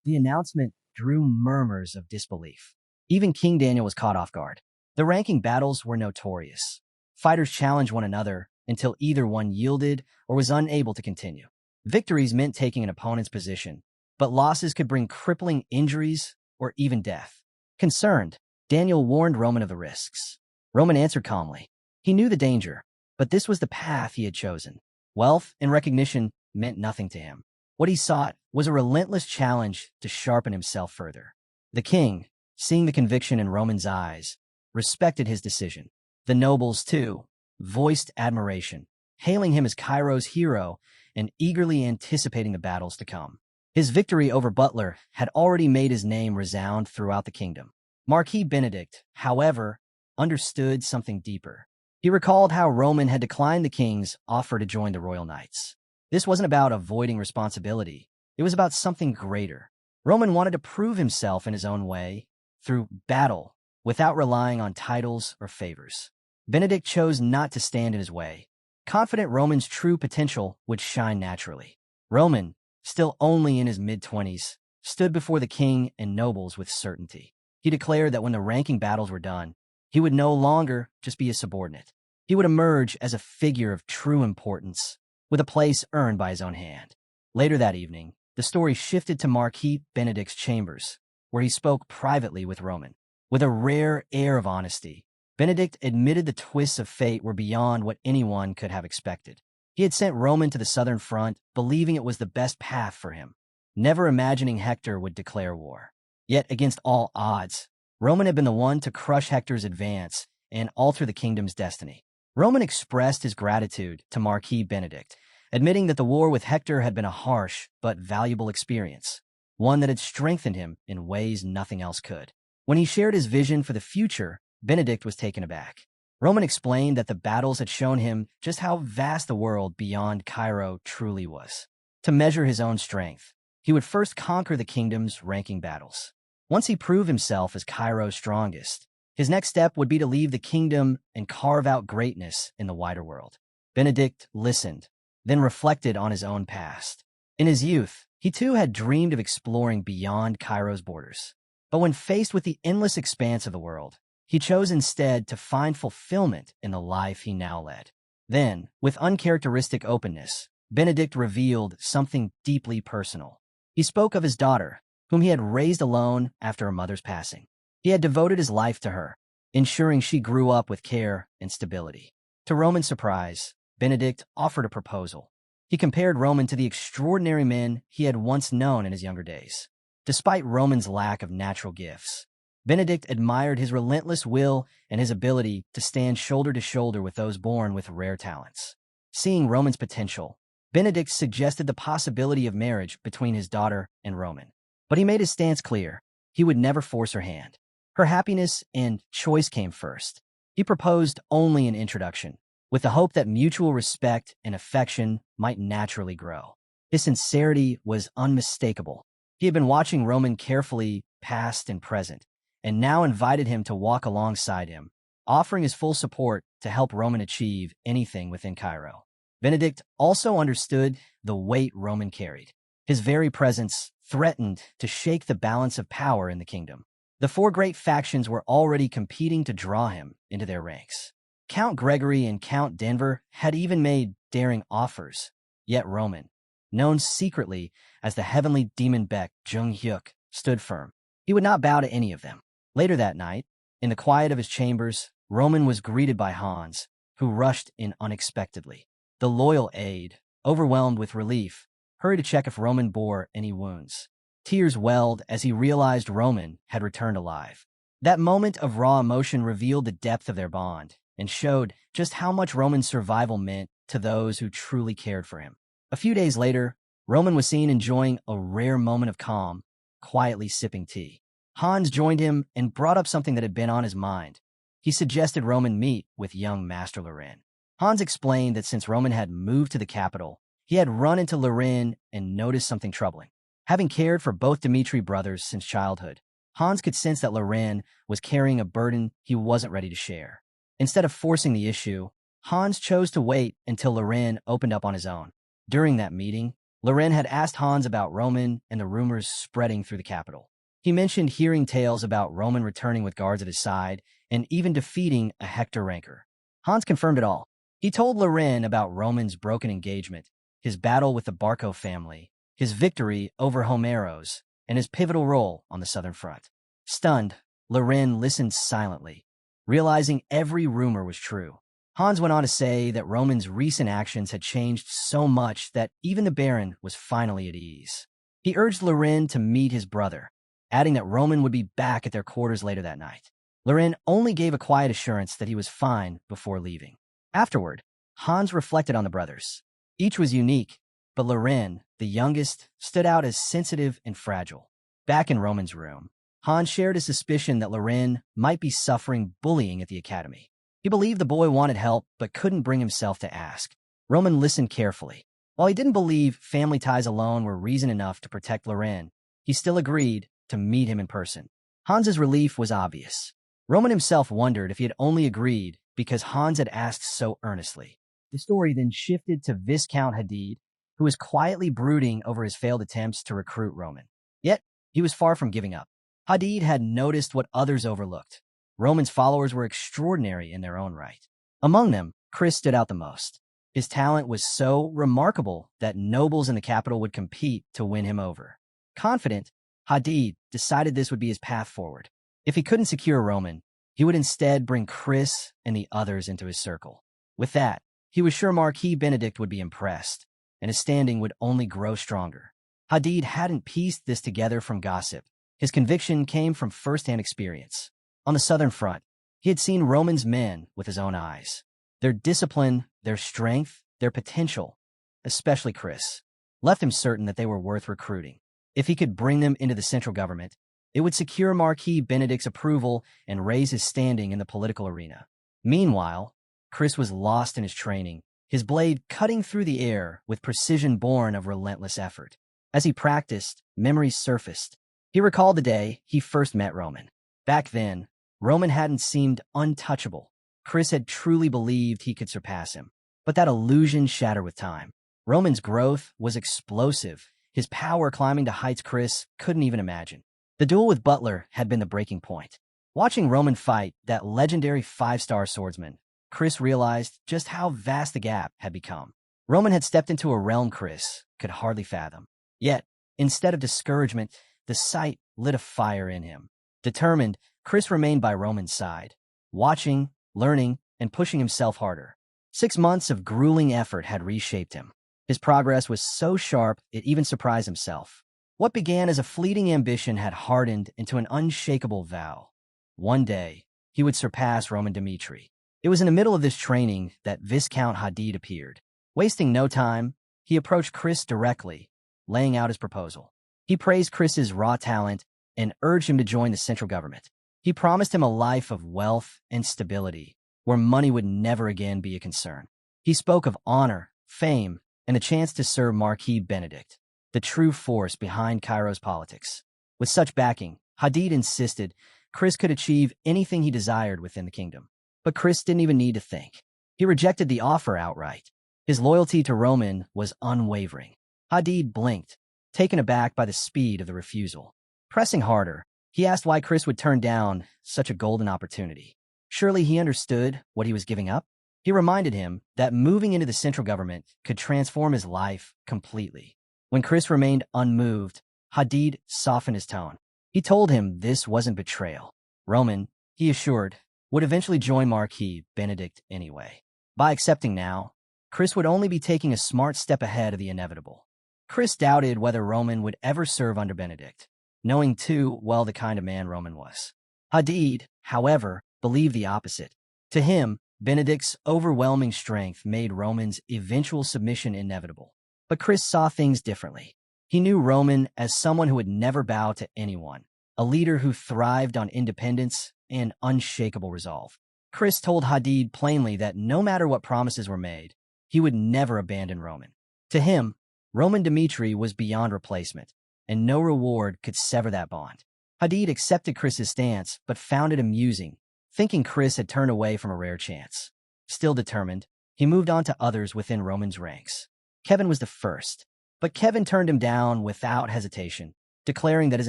The announcement drew murmurs of disbelief. Even King Daniel was caught off guard. The ranking battles were notorious. Fighters challenged one another until either one yielded or was unable to continue. Victories meant taking an opponent's position, but losses could bring crippling injuries or even death. Concerned, Daniel warned Roman of the risks. Roman answered calmly. He knew the danger, but this was the path he had chosen. Wealth and recognition meant nothing to him. What he sought was a relentless challenge to sharpen himself further. The king, seeing the conviction in Roman's eyes, respected his decision. The nobles, too, voiced admiration, hailing him as Cairo's hero and eagerly anticipating the battles to come. His victory over Butler had already made his name resound throughout the kingdom. Marquis Benedict, however, understood something deeper. He recalled how Roman had declined the king's offer to join the Royal Knights. This wasn't about avoiding responsibility. It was about something greater. Roman wanted to prove himself in his own way, through battle, without relying on titles or favors. Benedict chose not to stand in his way, confident Roman's true potential would shine naturally. Roman, still only in his mid-20s, stood before the king and nobles with certainty. He declared that when the ranking battles were done, he would no longer just be a subordinate. He would emerge as a figure of true importance, with a place earned by his own hand. Later that evening, the story shifted to Marquis Benedict's chambers, where he spoke privately with Roman. With a rare air of honesty, Benedict admitted the twists of fate were beyond what anyone could have expected. He had sent Roman to the southern front, believing it was the best path for him, never imagining Hector would declare war. Yet, against all odds, Roman had been the one to crush Hector's advance and alter the kingdom's destiny. Roman expressed his gratitude to Marquis Benedict, admitting that the war with Hector had been a harsh but valuable experience, one that had strengthened him in ways nothing else could. When he shared his vision for the future, Benedict was taken aback. Roman explained that the battles had shown him just how vast the world beyond Cairo truly was. To measure his own strength, he would first conquer the kingdom's ranking battles. Once he proved himself as Cairo's strongest, His next step would be to leave the kingdom and carve out greatness in the wider world. Benedict listened, then reflected on his own past. In his youth, he too had dreamed of exploring beyond Cairo's borders. But when faced with the endless expanse of the world, he chose instead to find fulfillment in the life he now led. Then, with uncharacteristic openness, Benedict revealed something deeply personal. He spoke of his daughter, whom he had raised alone after her mother's passing. He had devoted his life to her, ensuring she grew up with care and stability. To Roman's surprise, Benedict offered a proposal. He compared Roman to the extraordinary men he had once known in his younger days. Despite Roman's lack of natural gifts, Benedict admired his relentless will and his ability to stand shoulder to shoulder with those born with rare talents. Seeing Roman's potential, Benedict suggested the possibility of marriage between his daughter and Roman. But he made his stance clear. He would never force her hand. Her happiness and choice came first. He proposed only an introduction, with the hope that mutual respect and affection might naturally grow. His sincerity was unmistakable. He had been watching Roman carefully, past and present, and now invited him to walk alongside him, offering his full support to help Roman achieve anything within Cairo. Benedict also understood the weight Roman carried. His very presence threatened to shake the balance of power in the kingdom. The four great factions were already competing to draw him into their ranks. Count Gregory and Count Denver had even made daring offers, yet Roman, known secretly as the heavenly demon Beck Jung-hyuk, stood firm. He would not bow to any of them. Later that night, in the quiet of his chambers, Roman was greeted by Hans, who rushed in unexpectedly. The loyal aide, overwhelmed with relief, hurried to check if Roman bore any wounds. Tears welled as he realized Roman had returned alive. That moment of raw emotion revealed the depth of their bond and showed just how much Roman's survival meant to those who truly cared for him. A few days later, Roman was seen enjoying a rare moment of calm, quietly sipping tea. Hans joined him and brought up something that had been on his mind. He suggested Roman meet with young Master Loren. Hans explained that since Roman had moved to the capital, he had run into Loren and noticed something troubling. Having cared for both Dmitri brothers since childhood, Hans could sense that Loren was carrying a burden he wasn't ready to share. Instead of forcing the issue, Hans chose to wait until Loren opened up on his own. During that meeting, Loren had asked Hans about Roman and the rumors spreading through the capital. He mentioned hearing tales about Roman returning with guards at his side and even defeating a Hector Ranker. Hans confirmed it all. He told Loren about Roman's broken engagement, his battle with the Barco family, his victory over Homeros, and his pivotal role on the Southern Front. Stunned, Loren listened silently, realizing every rumor was true. Hans went on to say that Roman's recent actions had changed so much that even the Baron was finally at ease. He urged Loren to meet his brother, adding that Roman would be back at their quarters later that night. Loren only gave a quiet assurance that he was fine before leaving. Afterward, Hans reflected on the brothers. Each was unique, but Loren, the youngest, stood out as sensitive and fragile. Back in Roman's room, Hans shared a suspicion that Loren might be suffering bullying at the academy. He believed the boy wanted help, but couldn't bring himself to ask. Roman listened carefully. While he didn't believe family ties alone were reason enough to protect Loren, he still agreed to meet him in person. Hans's relief was obvious. Roman himself wondered if he had only agreed because Hans had asked so earnestly. The story then shifted to Viscount Hadid, who was quietly brooding over his failed attempts to recruit Roman. Yet, he was far from giving up. Hadid had noticed what others overlooked. Roman's followers were extraordinary in their own right. Among them, Chris stood out the most. His talent was so remarkable that nobles in the capital would compete to win him over. Confident, Hadid decided this would be his path forward. If he couldn't secure Roman, he would instead bring Chris and the others into his circle. With that, he was sure Marquis Benedict would be impressed, and his standing would only grow stronger. Hadid hadn't pieced this together from gossip. His conviction came from first-hand experience. On the Southern Front, he had seen Roman's men with his own eyes. Their discipline, their strength, their potential, especially Chris, left him certain that they were worth recruiting. If he could bring them into the central government, it would secure Marquis Benedict's approval and raise his standing in the political arena. Meanwhile, Chris was lost in his training, his blade cutting through the air with precision born of relentless effort. As he practiced, memories surfaced. He recalled the day he first met Roman. Back then, Roman hadn't seemed untouchable. Chris had truly believed he could surpass him. But that illusion shattered with time. Roman's growth was explosive, his power climbing to heights Chris couldn't even imagine. The duel with Butler had been the breaking point. Watching Roman fight that legendary five-star swordsman, Chris realized just how vast the gap had become. Roman had stepped into a realm Chris could hardly fathom. Yet, instead of discouragement, the sight lit a fire in him. Determined, Chris remained by Roman's side, watching, learning, and pushing himself harder. 6 months of grueling effort had reshaped him. His progress was so sharp it even surprised himself. What began as a fleeting ambition had hardened into an unshakable vow. One day, he would surpass Roman Dmitri. It was in the middle of this training that Viscount Hadid appeared. Wasting no time, he approached Chris directly, laying out his proposal. He praised Chris's raw talent and urged him to join the central government. He promised him a life of wealth and stability, where money would never again be a concern. He spoke of honor, fame, and the chance to serve Marquis Benedict, the true force behind Cairo's politics. With such backing, Hadid insisted Chris could achieve anything he desired within the kingdom. But Chris didn't even need to think. He rejected the offer outright. His loyalty to Roman was unwavering. Hadid blinked, taken aback by the speed of the refusal. Pressing harder, he asked why Chris would turn down such a golden opportunity. Surely he understood what he was giving up? He reminded him that moving into the central government could transform his life completely. When Chris remained unmoved, Hadid softened his tone. He told him this wasn't betrayal. Roman, he assured, would eventually join Marquis Benedict anyway. By accepting now, Chris would only be taking a smart step ahead of the inevitable. Chris doubted whether Roman would ever serve under Benedict, knowing too well the kind of man Roman was. Hadid, however, believed the opposite. To him, Benedict's overwhelming strength made Roman's eventual submission inevitable. But Chris saw things differently. He knew Roman as someone who would never bow to anyone, a leader who thrived on independence and unshakable resolve. Chris told Hadid plainly that no matter what promises were made, he would never abandon Roman. To him, Roman Dmitri was beyond replacement, and no reward could sever that bond. Hadid accepted Chris's stance, but found it amusing, thinking Chris had turned away from a rare chance. Still determined, he moved on to others within Roman's ranks. Kevin was the first, but Kevin turned him down without hesitation, declaring that his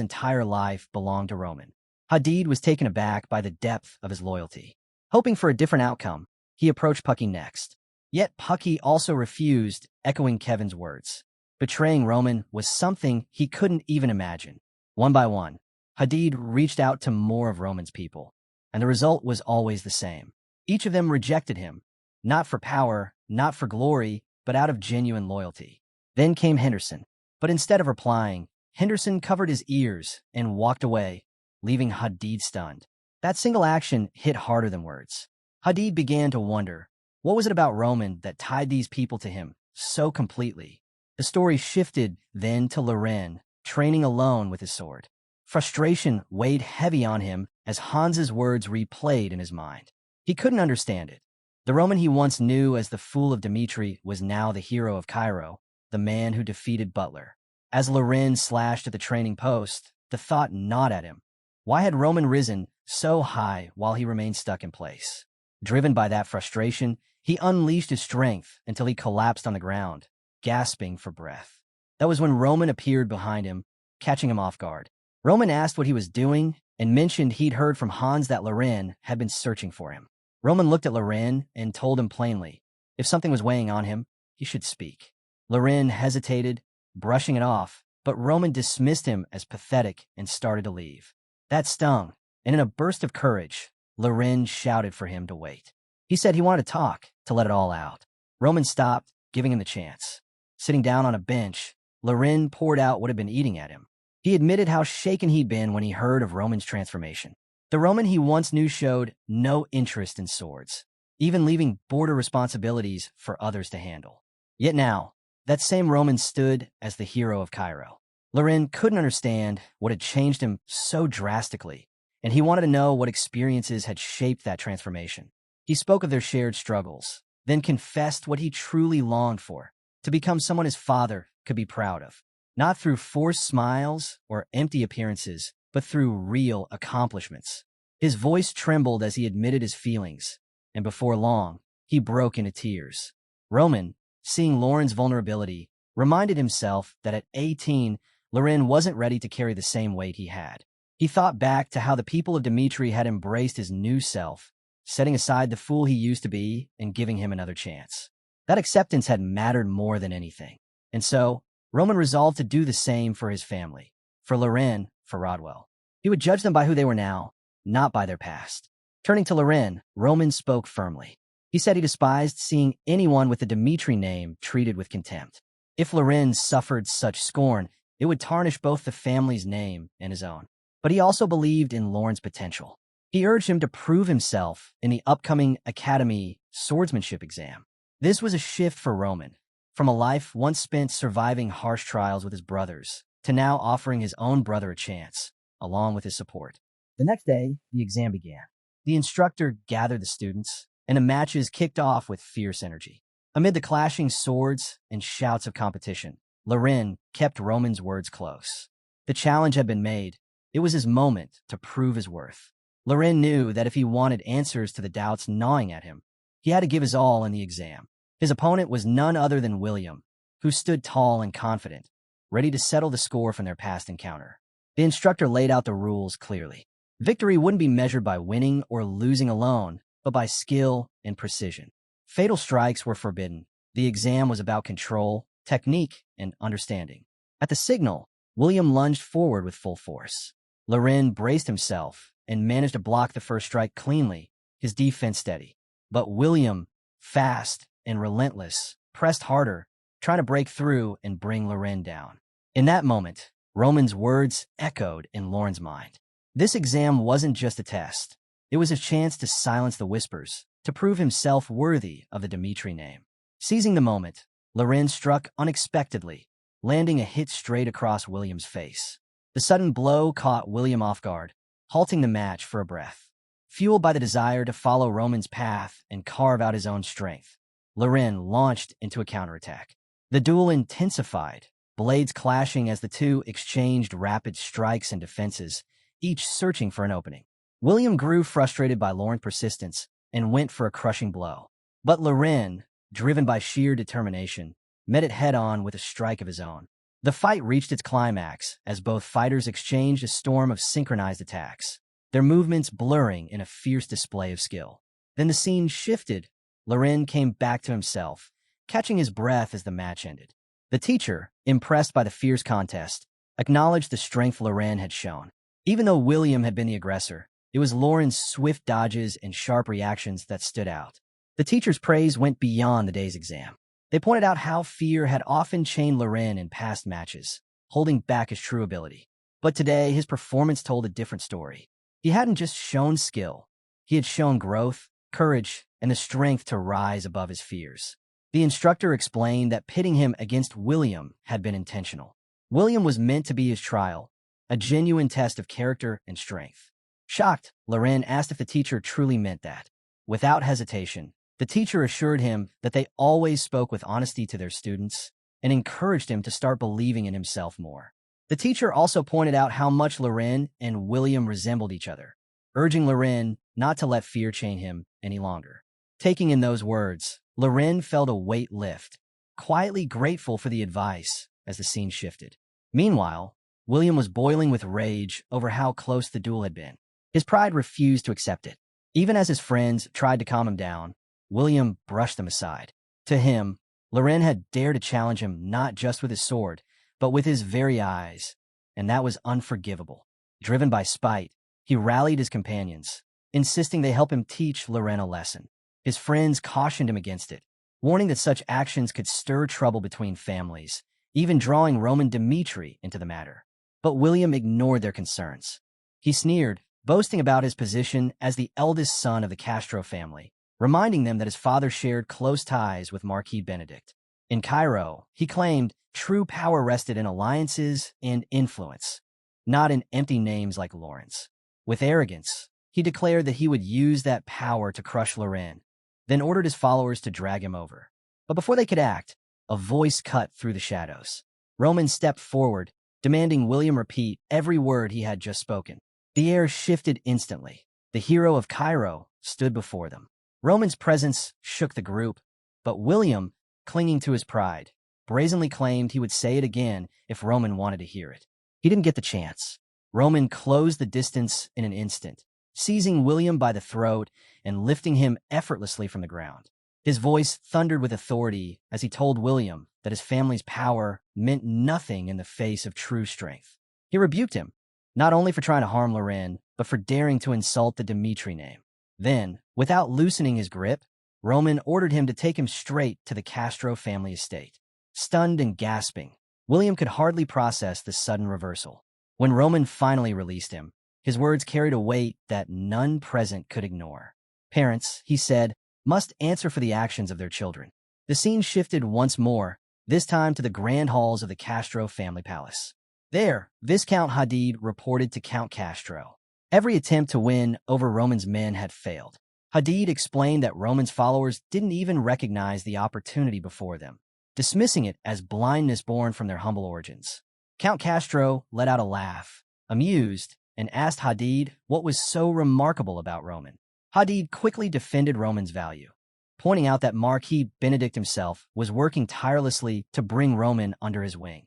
entire life belonged to Roman. Hadid was taken aback by the depth of his loyalty. Hoping for a different outcome, he approached Pucky next. Yet Pucky also refused, echoing Kevin's words. Betraying Roman was something he couldn't even imagine. One by one, Hadid reached out to more of Roman's people, and the result was always the same. Each of them rejected him, not for power, not for glory, but out of genuine loyalty. Then came Henderson, but instead of replying, Henderson covered his ears and walked away, leaving Hadid stunned. That single action hit harder than words. Hadid began to wonder, what was it about Roman that tied these people to him so completely? The story shifted then to Loren, training alone with his sword. Frustration weighed heavy on him as Hans's words replayed in his mind. He couldn't understand it. The Roman he once knew as the Fool of Dmitri was now the hero of Cairo, the man who defeated Butler. As Loren slashed at the training post, the thought gnawed at him. Why had Roman risen so high while he remained stuck in place? Driven by that frustration, he unleashed his strength until he collapsed on the ground, gasping for breath. That was when Roman appeared behind him, catching him off guard. Roman asked what he was doing and mentioned he'd heard from Hans that Loren had been searching for him. Roman looked at Loren and told him plainly, if something was weighing on him, he should speak. Loren hesitated, brushing it off, but Roman dismissed him as pathetic and started to leave. That stung, and in a burst of courage, Loren shouted for him to wait. He said he wanted to talk, to let it all out. Roman stopped, giving him the chance. Sitting down on a bench, Loren poured out what had been eating at him. He admitted how shaken he'd been when he heard of Roman's transformation. The Roman he once knew showed no interest in swords, even leaving border responsibilities for others to handle. Yet now, that same Roman stood as the hero of Cairo. Loren couldn't understand what had changed him so drastically, and he wanted to know what experiences had shaped that transformation. He spoke of their shared struggles, then confessed what he truly longed for, to become someone his father could be proud of. Not through forced smiles or empty appearances, but through real accomplishments. His voice trembled as he admitted his feelings, and before long, he broke into tears. Roman, seeing Lauren's vulnerability, reminded himself that at 18, Loren wasn't ready to carry the same weight he had. He thought back to how the people of Dmitri had embraced his new self, setting aside the fool he used to be and giving him another chance. That acceptance had mattered more than anything. And so, Roman resolved to do the same for his family, for Loren, for Rodwell. He would judge them by who they were now, not by their past. Turning to Loren, Roman spoke firmly. He said he despised seeing anyone with the Dmitri name treated with contempt. If Loren suffered such scorn, it would tarnish both the family's name and his own. But he also believed in Lauren's potential. He urged him to prove himself in the upcoming Academy swordsmanship exam. This was a shift for Roman, from a life once spent surviving harsh trials with his brothers, to now offering his own brother a chance, along with his support. The next day, the exam began. The instructor gathered the students, and the matches kicked off with fierce energy. Amid the clashing swords and shouts of competition, Loren kept Roman's words close. The challenge had been made. It was his moment to prove his worth. Loren knew that if he wanted answers to the doubts gnawing at him, he had to give his all in the exam. His opponent was none other than William, who stood tall and confident, ready to settle the score from their past encounter. The instructor laid out the rules clearly. Victory wouldn't be measured by winning or losing alone, but by skill and precision. Fatal strikes were forbidden. The exam was about control, technique, and understanding. At the signal, William lunged forward with full force. Loren braced himself and managed to block the first strike cleanly, his defense steady. But William, fast and relentless, pressed harder, trying to break through and bring Loren down. In that moment, Roman's words echoed in Lauren's mind. This exam wasn't just a test. It was a chance to silence the whispers, to prove himself worthy of the Dmitri name. Seizing the moment, Loren struck unexpectedly, landing a hit straight across William's face. The sudden blow caught William off guard, halting the match for a breath. Fueled by the desire to follow Roman's path and carve out his own strength, Loren launched into a counterattack. The duel intensified, blades clashing as the two exchanged rapid strikes and defenses, each searching for an opening. William grew frustrated by Loren's persistence and went for a crushing blow. But Loren, driven by sheer determination, met it head-on with a strike of his own. The fight reached its climax as both fighters exchanged a storm of synchronized attacks, their movements blurring in a fierce display of skill. Then the scene shifted. Loren came back to himself, catching his breath as the match ended. The teacher, impressed by the fierce contest, acknowledged the strength Loren had shown. Even though William had been the aggressor, it was Loren's swift dodges and sharp reactions that stood out. The teacher's praise went beyond the day's exam. They pointed out how fear had often chained Loren in past matches, holding back his true ability. But today, his performance told a different story. He hadn't just shown skill. He had shown growth, courage, and the strength to rise above his fears. The instructor explained that pitting him against William had been intentional. William was meant to be his trial, a genuine test of character and strength. Shocked, Loren asked if the teacher truly meant that. Without hesitation, the teacher assured him that they always spoke with honesty to their students and encouraged him to start believing in himself more. The teacher also pointed out how much Loren and William resembled each other, urging Loren not to let fear chain him any longer. Taking in those words, Loren felt a weight lift, quietly grateful for the advice as the scene shifted. Meanwhile, William was boiling with rage over how close the duel had been. His pride refused to accept it. Even as his friends tried to calm him down, William brushed them aside. To him, Loren had dared to challenge him not just with his sword, but with his very eyes, and that was unforgivable. Driven by spite, he rallied his companions, insisting they help him teach Loren a lesson. His friends cautioned him against it, warning that such actions could stir trouble between families, even drawing Roman Dmitri into the matter. But William ignored their concerns. He sneered, boasting about his position as the eldest son of the Castro family, reminding them that his father shared close ties with Marquis Benedict. In Cairo, he claimed true power rested in alliances and influence, not in empty names like Lawrence. With arrogance, he declared that he would use that power to crush Loren, then ordered his followers to drag him over. But before they could act, a voice cut through the shadows. Roman stepped forward, demanding William repeat every word he had just spoken. The air shifted instantly. The hero of Cairo stood before them. Roman's presence shook the group, but William, clinging to his pride, brazenly claimed he would say it again if Roman wanted to hear it. He didn't get the chance. Roman closed the distance in an instant, seizing William by the throat and lifting him effortlessly from the ground. His voice thundered with authority as he told William that his family's power meant nothing in the face of true strength. He rebuked him, not only for trying to harm Loren, but for daring to insult the Dimitri name. Then, without loosening his grip, Roman ordered him to take him straight to the Castro family estate. Stunned and gasping, William could hardly process the sudden reversal. When Roman finally released him, his words carried a weight that none present could ignore. Parents, he said, must answer for the actions of their children. The scene shifted once more, this time to the grand halls of the Castro family palace. There, Viscount Hadid reported to Count Castro. Every attempt to win over Roman's men had failed. Hadid explained that Roman's followers didn't even recognize the opportunity before them, dismissing it as blindness born from their humble origins. Count Castro let out a laugh, amused, and asked Hadid what was so remarkable about Roman. Hadid quickly defended Roman's value, pointing out that Marquis Benedict himself was working tirelessly to bring Roman under his wing,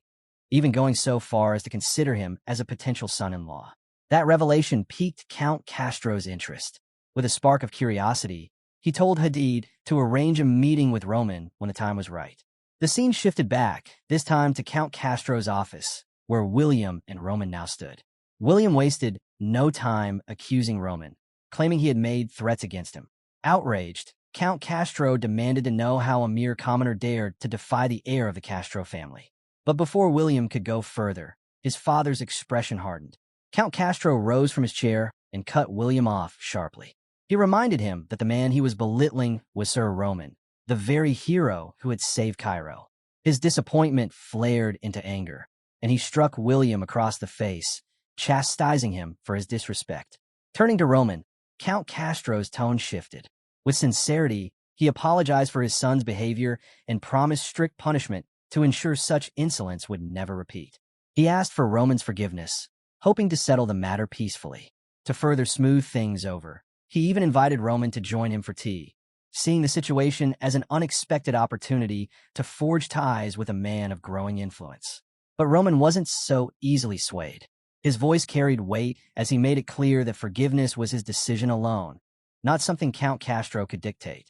even going so far as to consider him as a potential son-in-law. That revelation piqued Count Castro's interest. With a spark of curiosity, he told Hadid to arrange a meeting with Roman when the time was right. The scene shifted back, this time to Count Castro's office, where William and Roman now stood. William wasted no time accusing Roman, claiming he had made threats against him. Outraged, Count Castro demanded to know how a mere commoner dared to defy the heir of the Castro family. But before William could go further, his father's expression hardened. Count Castro rose from his chair and cut William off sharply. He reminded him that the man he was belittling was Sir Roman, the very hero who had saved Cairo. His disappointment flared into anger, and he struck William across the face, chastising him for his disrespect. Turning to Roman, Count Castro's tone shifted. With sincerity, he apologized for his son's behavior and promised strict punishment to ensure such insolence would never repeat. He asked for Roman's forgiveness, hoping to settle the matter peacefully. To further smooth things over, he even invited Roman to join him for tea, seeing the situation as an unexpected opportunity to forge ties with a man of growing influence. But Roman wasn't so easily swayed. His voice carried weight as he made it clear that forgiveness was his decision alone, not something Count Castro could dictate.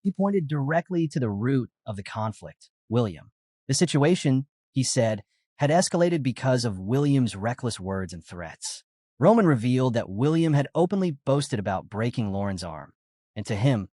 He pointed directly to the root of the conflict, William. The situation, he said, had escalated because of William's reckless words and threats. Roman revealed that William had openly boasted about breaking Lauren's arm, and to him,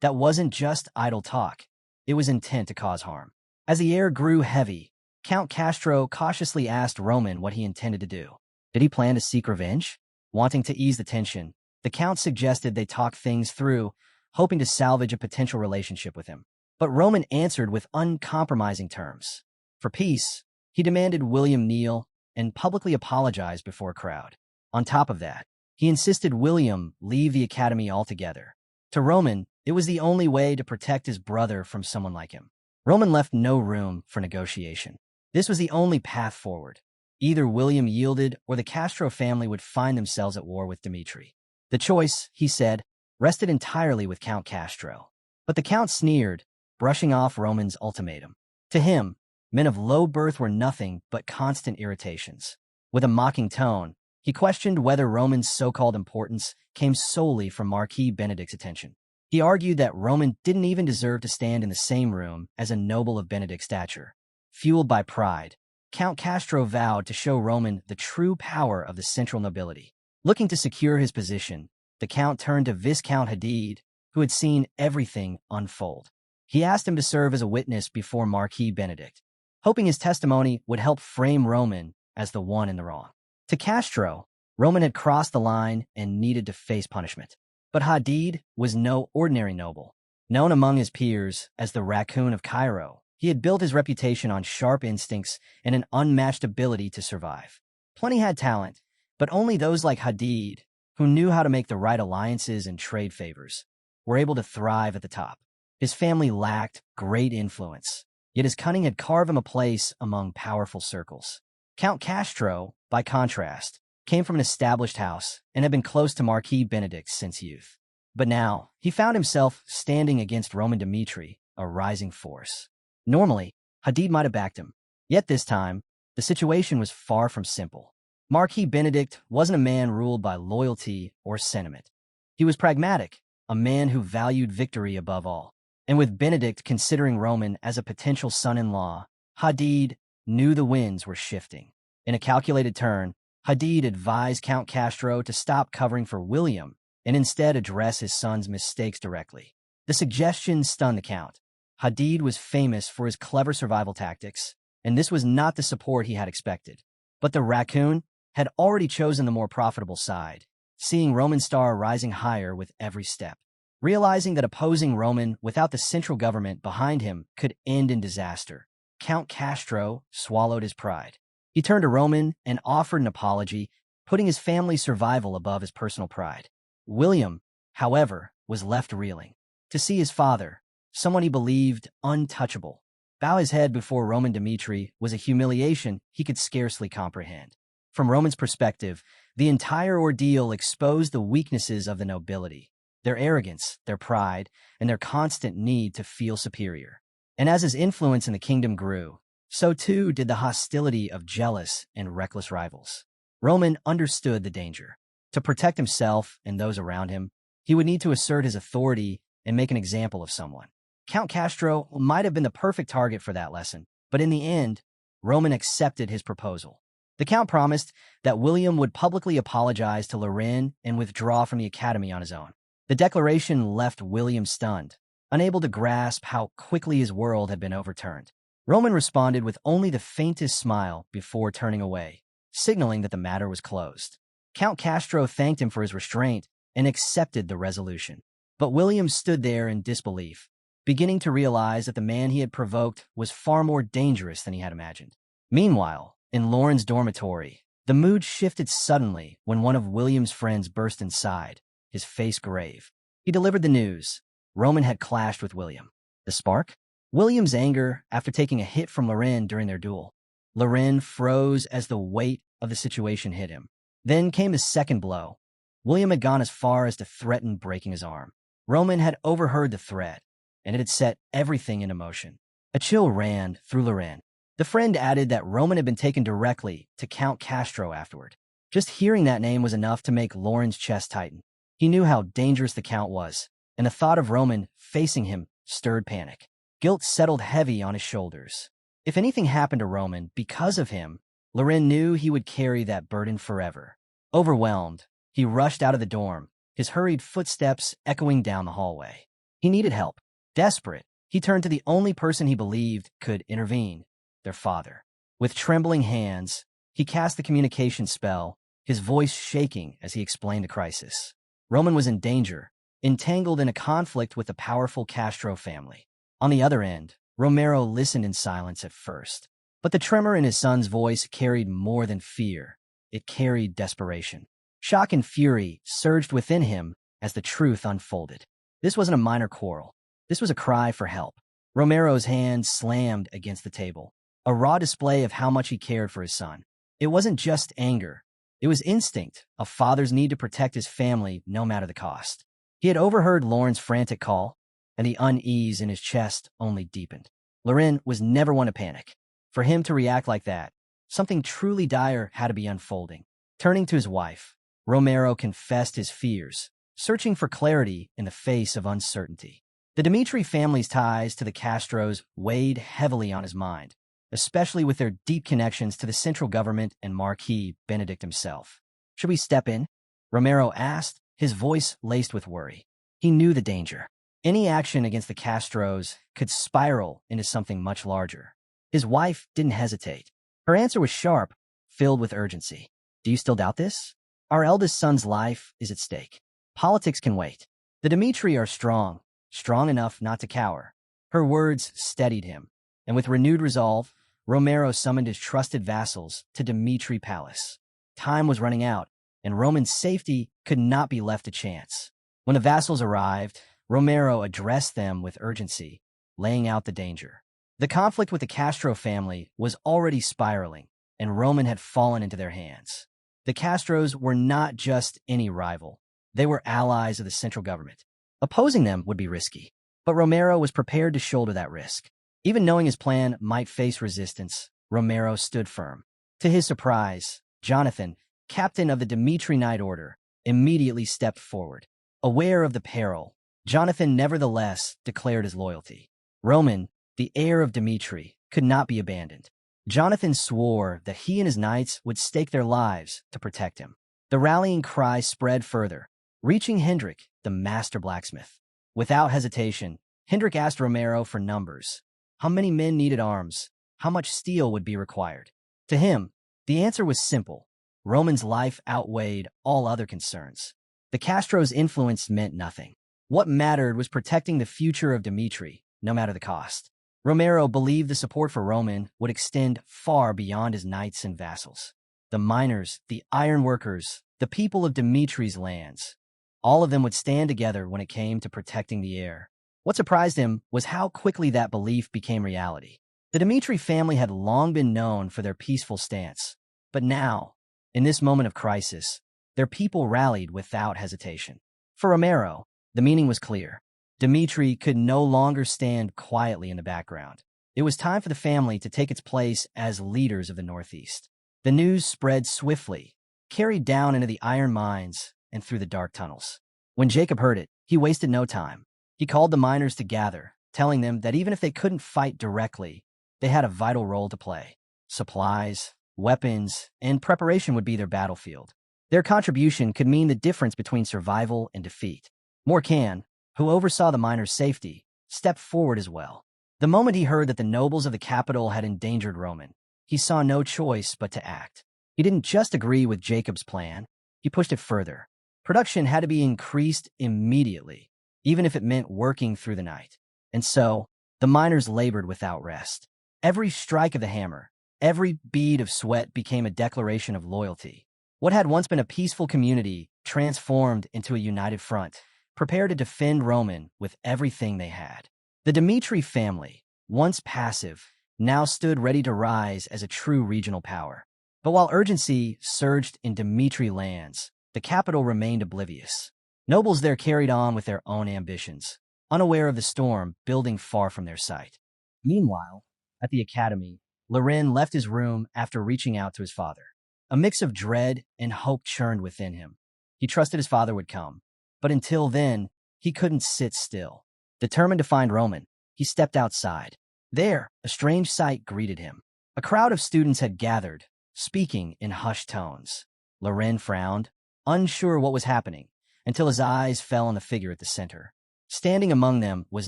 that wasn't just idle talk, it was intent to cause harm. As the air grew heavy, Count Castro cautiously asked Roman what he intended to do. Did he plan to seek revenge? Wanting to ease the tension, the Count suggested they talk things through, hoping to salvage a potential relationship with him. But Roman answered with uncompromising terms. For peace, he demanded William kneel and publicly apologize before a crowd. On top of that, he insisted William leave the academy altogether. To Roman, it was the only way to protect his brother from someone like him. Roman left no room for negotiation. This was the only path forward. Either William yielded or the Castro family would find themselves at war with Dimitri. The choice, he said, rested entirely with Count Castro. But the Count sneered, brushing off Roman's ultimatum. To him, men of low birth were nothing but constant irritations. With a mocking tone, he questioned whether Roman's so-called importance came solely from Marquis Benedict's attention. He argued that Roman didn't even deserve to stand in the same room as a noble of Benedict's stature. Fueled by pride, Count Castro vowed to show Roman the true power of the central nobility. Looking to secure his position, the Count turned to Viscount Hadid, who had seen everything unfold. He asked him to serve as a witness before Marquis Benedict, hoping his testimony would help frame Roman as the one in the wrong. To Castro, Roman had crossed the line and needed to face punishment. But Hadid was no ordinary noble. Known among his peers as the Raccoon of Cairo, he had built his reputation on sharp instincts and an unmatched ability to survive. Plenty had talent, but only those like Hadid, who knew how to make the right alliances and trade favors, were able to thrive at the top. His family lacked great influence, yet his cunning had carved him a place among powerful circles. Count Castro, by contrast, came from an established house and had been close to Marquis Benedict since youth. But now, he found himself standing against Roman Dmitri, a rising force. Normally, Hadid might have backed him. Yet this time, the situation was far from simple. Marquis Benedict wasn't a man ruled by loyalty or sentiment. He was pragmatic, a man who valued victory above all. And with Benedict considering Roman as a potential son-in-law, Hadid knew the winds were shifting. In a calculated turn, Hadid advised Count Castro to stop covering for William and instead address his son's mistakes directly. The suggestion stunned the Count. Hadid was famous for his clever survival tactics, and this was not the support he had expected. But the raccoon had already chosen the more profitable side, seeing Roman's star rising higher with every step. Realizing that opposing Roman without the central government behind him could end in disaster, Count Castro swallowed his pride. He turned to Roman and offered an apology, putting his family's survival above his personal pride. William, however, was left reeling. To see his father, someone he believed untouchable, bow his head before Roman Dmitri was a humiliation he could scarcely comprehend. From Roman's perspective, the entire ordeal exposed the weaknesses of the nobility, their arrogance, their pride, and their constant need to feel superior. And as his influence in the kingdom grew, so too did the hostility of jealous and reckless rivals. Roman understood the danger. To protect himself and those around him, he would need to assert his authority and make an example of someone. Count Castro might have been the perfect target for that lesson, but in the end, Roman accepted his proposal. The Count promised that William would publicly apologize to Lorraine and withdraw from the academy on his own. The declaration left William stunned, unable to grasp how quickly his world had been overturned. Roman responded with only the faintest smile before turning away, signaling that the matter was closed. Count Castro thanked him for his restraint and accepted the resolution. But William stood there in disbelief, beginning to realize that the man he had provoked was far more dangerous than he had imagined. Meanwhile, in Lauren's dormitory, the mood shifted suddenly when one of William's friends burst inside, his face grave. He delivered the news. Roman had clashed with William. The spark? William's anger after taking a hit from Lorraine during their duel. Lorraine froze as the weight of the situation hit him. Then came the second blow. William had gone as far as to threaten breaking his arm. Roman had overheard the threat, and it had set everything into motion. A chill ran through Lorraine. The friend added that Roman had been taken directly to Count Castro afterward. Just hearing that name was enough to make Lauren's chest tighten. He knew how dangerous the Count was, and the thought of Roman facing him stirred panic. Guilt settled heavy on his shoulders. If anything happened to Roman because of him, Lorraine knew he would carry that burden forever. Overwhelmed, he rushed out of the dorm, his hurried footsteps echoing down the hallway. He needed help. Desperate, he turned to the only person he believed could intervene, their father. With trembling hands, he cast the communication spell, his voice shaking as he explained the crisis. Roman was in danger, entangled in a conflict with the powerful Castro family. On the other end, Romero listened in silence at first. But the tremor in his son's voice carried more than fear. It carried desperation. Shock and fury surged within him as the truth unfolded. This wasn't a minor quarrel. This was a cry for help. Romero's hand slammed against the table, a raw display of how much he cared for his son. It wasn't just anger. It was instinct, a father's need to protect his family no matter the cost. He had overheard Lauren's frantic call, and the unease in his chest only deepened. Lorraine was never one to panic. For him to react like that, something truly dire had to be unfolding. Turning to his wife, Romero confessed his fears, searching for clarity in the face of uncertainty. The Dmitri family's ties to the Castros weighed heavily on his mind, especially with their deep connections to the central government and Marquis Benedict himself. "Should we step in?" Romero asked, his voice laced with worry. He knew the danger. Any action against the Castros could spiral into something much larger. His wife didn't hesitate. Her answer was sharp, filled with urgency. "Do you still doubt this? Our eldest son's life is at stake. Politics can wait. The Dmitri are strong enough not to cower." Her words steadied him, and with renewed resolve, Romero summoned his trusted vassals to Dmitri Palace. Time was running out, and Roman's safety could not be left to chance. When the vassals arrived, Romero addressed them with urgency, laying out the danger. The conflict with the Castro family was already spiraling, and Roman had fallen into their hands. The Castros were not just any rival. They were allies of the central government. Opposing them would be risky, but Romero was prepared to shoulder that risk. Even knowing his plan might face resistance, Romero stood firm. To his surprise, Jonathan, captain of the Dmitri Knight Order, immediately stepped forward. Aware of the peril, Jonathan nevertheless declared his loyalty. Roman, the heir of Dmitri, could not be abandoned. Jonathan swore that he and his knights would stake their lives to protect him. The rallying cry spread further, reaching Hendrik, the master blacksmith. Without hesitation, Hendrik asked Romero for numbers. How many men needed arms? How much steel would be required? To him, the answer was simple. Roman's life outweighed all other concerns. The Castro's influence meant nothing. What mattered was protecting the future of Dmitri, no matter the cost. Romero believed the support for Roman would extend far beyond his knights and vassals. The miners, the ironworkers, the people of Dmitri's lands, all of them would stand together when it came to protecting the heir. What surprised him was how quickly that belief became reality. The Dmitri family had long been known for their peaceful stance, but now, in this moment of crisis, their people rallied without hesitation. For Romero, the meaning was clear. Dmitri could no longer stand quietly in the background. It was time for the family to take its place as leaders of the Northeast. The news spread swiftly, carried down into the iron mines and through the dark tunnels. When Jacob heard it, he wasted no time. He called the miners to gather, telling them that even if they couldn't fight directly, they had a vital role to play. Supplies, weapons, and preparation would be their battlefield. Their contribution could mean the difference between survival and defeat. Morcan, who oversaw the miners' safety, stepped forward as well. The moment he heard that the nobles of the capital had endangered Roman, he saw no choice but to act. He didn't just agree with Jacob's plan, he pushed it further. Production had to be increased immediately, even if it meant working through the night. And so, the miners labored without rest. Every strike of the hammer, every bead of sweat became a declaration of loyalty. What had once been a peaceful community transformed into a united front, prepared to defend Roman with everything they had. The Dmitri family, once passive, now stood ready to rise as a true regional power. But while urgency surged in Dmitri lands, the capital remained oblivious. Nobles there carried on with their own ambitions, unaware of the storm building far from their sight. Meanwhile, at the academy, Loren left his room after reaching out to his father. A mix of dread and hope churned within him. He trusted his father would come. But until then, he couldn't sit still. Determined to find Roman, he stepped outside. There, a strange sight greeted him. A crowd of students had gathered, speaking in hushed tones. Loren frowned, unsure what was happening, until his eyes fell on the figure at the center. Standing among them was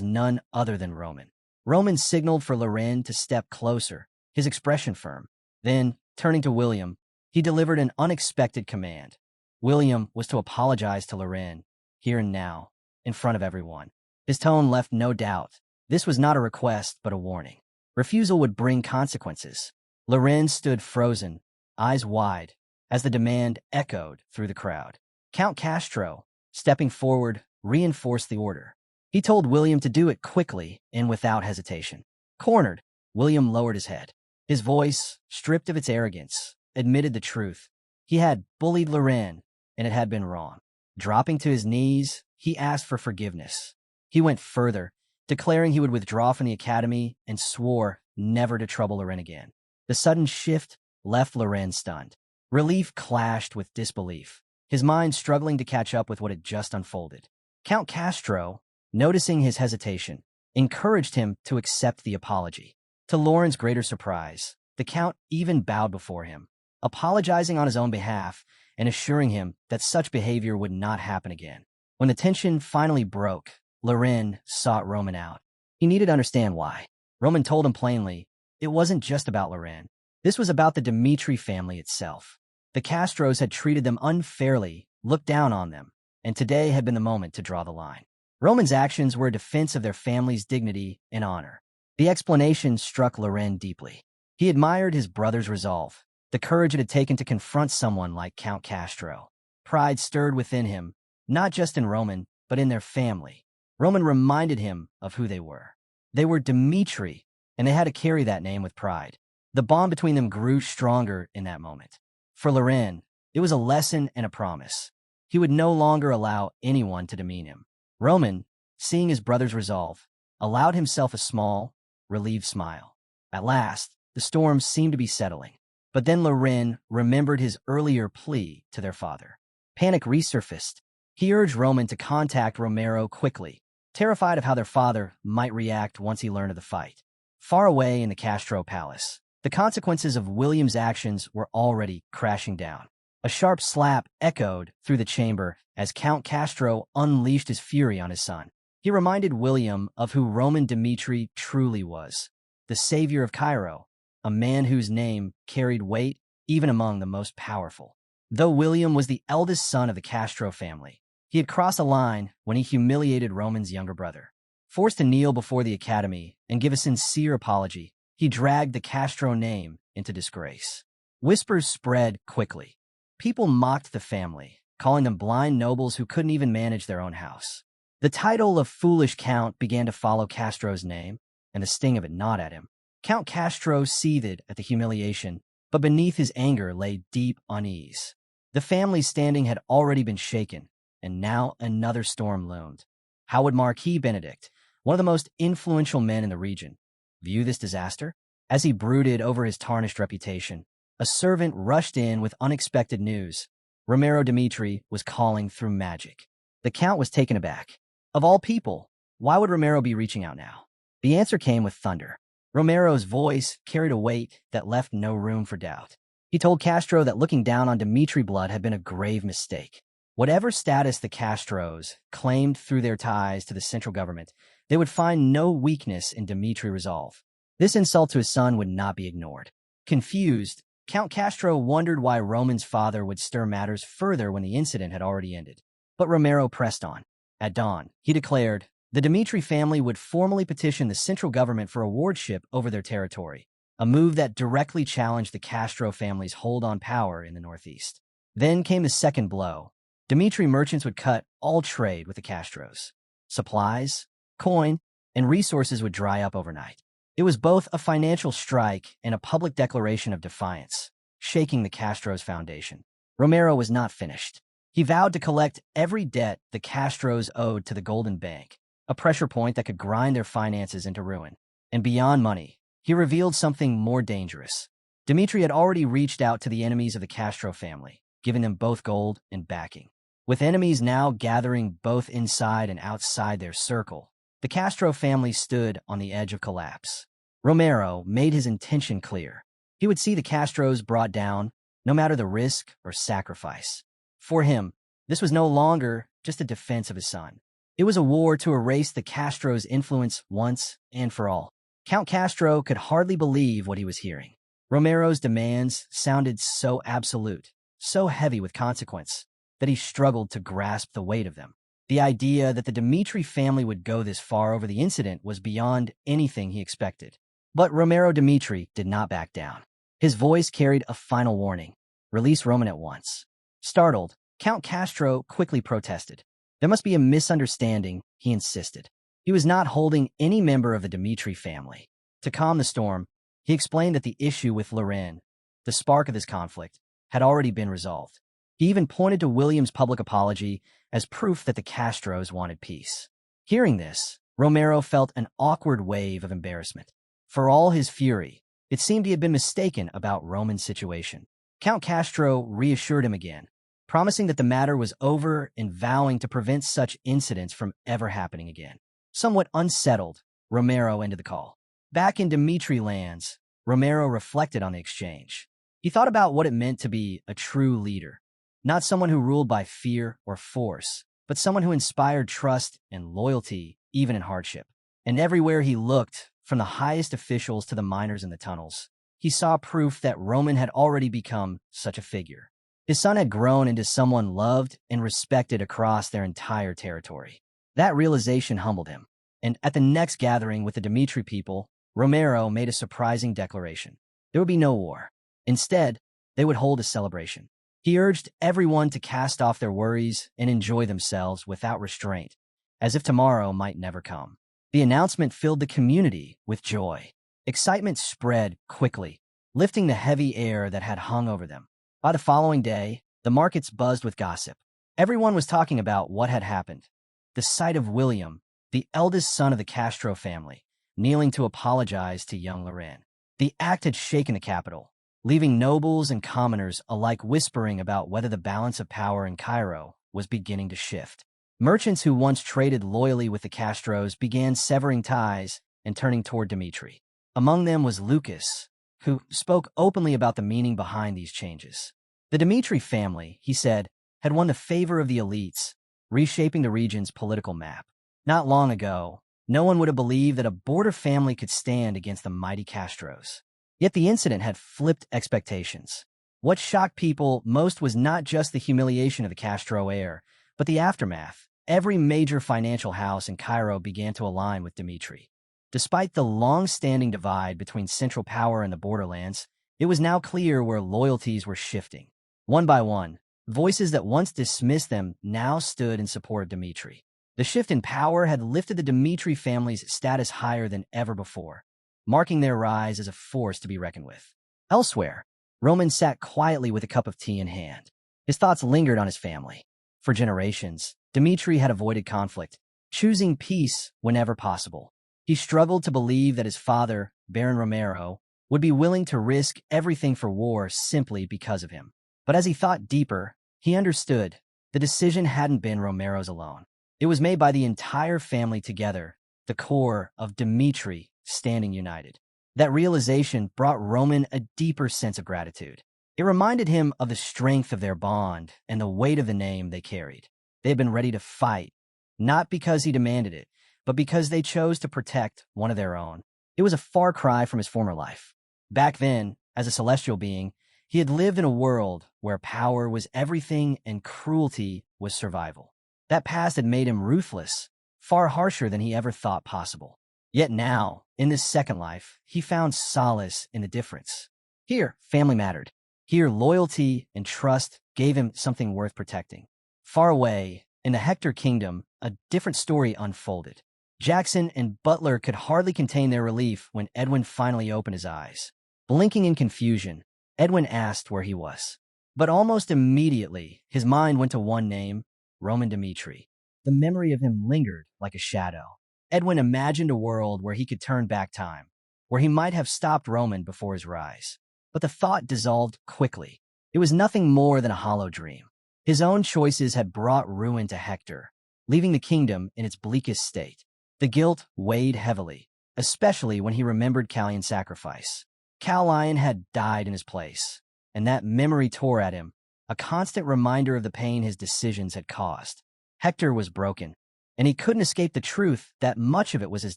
none other than Roman. Roman signaled for Loren to step closer, his expression firm. Then, turning to William, he delivered an unexpected command. William was to apologize to Loren, here and now, in front of everyone. His tone left no doubt. This was not a request, but a warning. Refusal would bring consequences. Loren stood frozen, eyes wide, as the demand echoed through the crowd. Count Castro, stepping forward, reinforced the order. He told William to do it quickly and without hesitation. Cornered, William lowered his head. His voice, stripped of its arrogance, admitted the truth. He had bullied Loren, and it had been wrong. Dropping to his knees, he asked for forgiveness. He went further, declaring he would withdraw from the academy and swore never to trouble Loren again. The sudden shift left Loren stunned. Relief clashed with disbelief, his mind struggling to catch up with what had just unfolded. Count Castro, noticing his hesitation, encouraged him to accept the apology. To Loren's greater surprise, the Count even bowed before him, apologizing on his own behalf and assuring him that such behavior would not happen again. When the tension finally broke, Loren sought Roman out. He needed to understand why. Roman told him plainly, it wasn't just about Loren. This was about the Dmitri family itself. The Castros had treated them unfairly, looked down on them, and today had been the moment to draw the line. Roman's actions were a defense of their family's dignity and honor. The explanation struck Loren deeply. He admired his brother's resolve, the courage it had taken to confront someone like Count Castro. Pride stirred within him, not just in Roman, but in their family. Roman reminded him of who they were. They were Dmitri, and they had to carry that name with pride. The bond between them grew stronger in that moment. For Loren, It was a lesson and a promise. He would no longer allow anyone to demean him. Roman, seeing his brother's resolve, allowed himself a small, relieved smile. At last, the storm seemed to be settling. But then Loren remembered his earlier plea to their father. Panic resurfaced. He urged Roman to contact Romero quickly, terrified of how their father might react once he learned of the fight. Far away in the Castro palace, the consequences of William's actions were already crashing down. A sharp slap echoed through the chamber as Count Castro unleashed his fury on his son. He reminded William of who Roman Dmitri truly was, the savior of Cairo, a man whose name carried weight even among the most powerful. Though William was the eldest son of the Castro family, he had crossed a line when he humiliated Roman's younger brother. Forced to kneel before the academy and give a sincere apology, he dragged the Castro name into disgrace. Whispers spread quickly. People mocked the family, calling them blind nobles who couldn't even manage their own house. The title of foolish count began to follow Castro's name, and the sting of it gnawed at him. Count Castro seethed at the humiliation, but beneath his anger lay deep unease. The family's standing had already been shaken, and now another storm loomed. How would Marquis Benedict, one of the most influential men in the region, view this disaster? As he brooded over his tarnished reputation, a servant rushed in with unexpected news. Romero Dmitri was calling through magic. The count was taken aback. Of all people, why would Romero be reaching out now? The answer came with thunder. Romero's voice carried a weight that left no room for doubt. He told Castro that looking down on Dmitri blood had been a grave mistake. Whatever status the Castros claimed through their ties to the central government, they would find no weakness in Dmitri resolve. This insult to his son would not be ignored. Confused, Count Castro wondered why Roman's father would stir matters further when the incident had already ended. But Romero pressed on. At dawn, he declared, the Dmitri family would formally petition the central government for a wardship over their territory, a move that directly challenged the Castro family's hold on power in the northeast. Then came the second blow. Dmitri merchants would cut all trade with the Castros. Supplies, coin, and resources would dry up overnight. It was both a financial strike and a public declaration of defiance, shaking the Castros' foundation. Romero was not finished. He vowed to collect every debt the Castros owed to the Golden Bank, a pressure point that could grind their finances into ruin. And beyond money, he revealed something more dangerous. Dmitri had already reached out to the enemies of the Castro family, giving them both gold and backing. With enemies now gathering both inside and outside their circle, the Castro family stood on the edge of collapse. Romero made his intention clear. He would see the Castros brought down, no matter the risk or sacrifice. For him, this was no longer just a defense of his son. It was a war to erase the Castros' influence once and for all. Count Castro could hardly believe what he was hearing. Romero's demands sounded so absolute, so heavy with consequence, that he struggled to grasp the weight of them. The idea that the Dmitri family would go this far over the incident was beyond anything he expected. But Romero Dmitri did not back down. His voice carried a final warning. Release Roman at once. Startled, Count Castro quickly protested. There must be a misunderstanding, he insisted. He was not holding any member of the Dmitri family. To calm the storm, he explained that the issue with Loren, the spark of this conflict, had already been resolved. He even pointed to William's public apology as proof that the Castros wanted peace. Hearing this, Romero felt an awkward wave of embarrassment. For all his fury, it seemed he had been mistaken about Roman's situation. Count Castro reassured him again, promising that the matter was over and vowing to prevent such incidents from ever happening again. Somewhat unsettled, Romero ended the call. Back in Dmitri lands, Romero reflected on the exchange. He thought about what it meant to be a true leader, not someone who ruled by fear or force, but someone who inspired trust and loyalty even in hardship. And everywhere he looked, from the highest officials to the miners in the tunnels, he saw proof that Roman had already become such a figure. His son had grown into someone loved and respected across their entire territory. That realization humbled him. And at the next gathering with the Dmitri people, Romero made a surprising declaration. There would be no war. Instead, they would hold a celebration. He urged everyone to cast off their worries and enjoy themselves without restraint, as if tomorrow might never come. The announcement filled the community with joy. Excitement spread quickly, lifting the heavy air that had hung over them. By the following day, The markets buzzed with gossip. Everyone was talking about what had happened. The sight of William, the eldest son of the Castro family, kneeling to apologize to young Loren. The act had shaken the capital, leaving nobles and commoners alike whispering about whether the balance of power in Cairo was beginning to shift. Merchants who once traded loyally with the Castros began severing ties and turning toward Dmitri. Among them was Lucas, who spoke openly about the meaning behind these changes. The Dmitri family, he said, had won the favor of the elites, reshaping the region's political map. Not long ago, no one would have believed that a border family could stand against the mighty Castros. Yet the incident had flipped expectations. What shocked people most was not just the humiliation of the Castro heir, but the aftermath. Every major financial house in Cairo began to align with Dmitri. Despite the long-standing divide between central power and the borderlands, it was now clear where loyalties were shifting. One by one, voices that once dismissed them now stood in support of Dmitri. The shift in power had lifted the Dmitri family's status higher than ever before, marking their rise as a force to be reckoned with. Elsewhere, Roman sat quietly with a cup of tea in hand. His thoughts lingered on his family. For generations, Dmitri had avoided conflict, choosing peace whenever possible. He struggled to believe that his father, Baron Romero, would be willing to risk everything for war simply because of him. But as he thought deeper, he understood the decision hadn't been Romero's alone. It was made by the entire family together, the core of Dmitri standing united. That realization brought Roman a deeper sense of gratitude. It reminded him of the strength of their bond and the weight of the name they carried. They had been ready to fight, not because he demanded it, but because they chose to protect one of their own. It was a far cry from his former life. Back then, as a celestial being, he had lived in a world where power was everything and cruelty was survival. That past had made him ruthless, far harsher than he ever thought possible. Yet now, in this second life, he found solace in the difference. Here, family mattered. Here, loyalty and trust gave him something worth protecting. Far away, in the Hector kingdom, a different story unfolded. Jackson and Butler could hardly contain their relief when Edwin finally opened his eyes. Blinking in confusion, Edwin asked where he was. But almost immediately, his mind went to one name, Roman Dmitri. The memory of him lingered like a shadow. Edwin imagined a world where he could turn back time, where he might have stopped Roman before his rise. But the thought dissolved quickly. It was nothing more than a hollow dream. His own choices had brought ruin to Hector, leaving the kingdom in its bleakest state. The guilt weighed heavily, especially when he remembered Callion's sacrifice. Callion had died in his place, and that memory tore at him, a constant reminder of the pain his decisions had caused. Hector was broken, and he couldn't escape the truth that much of it was his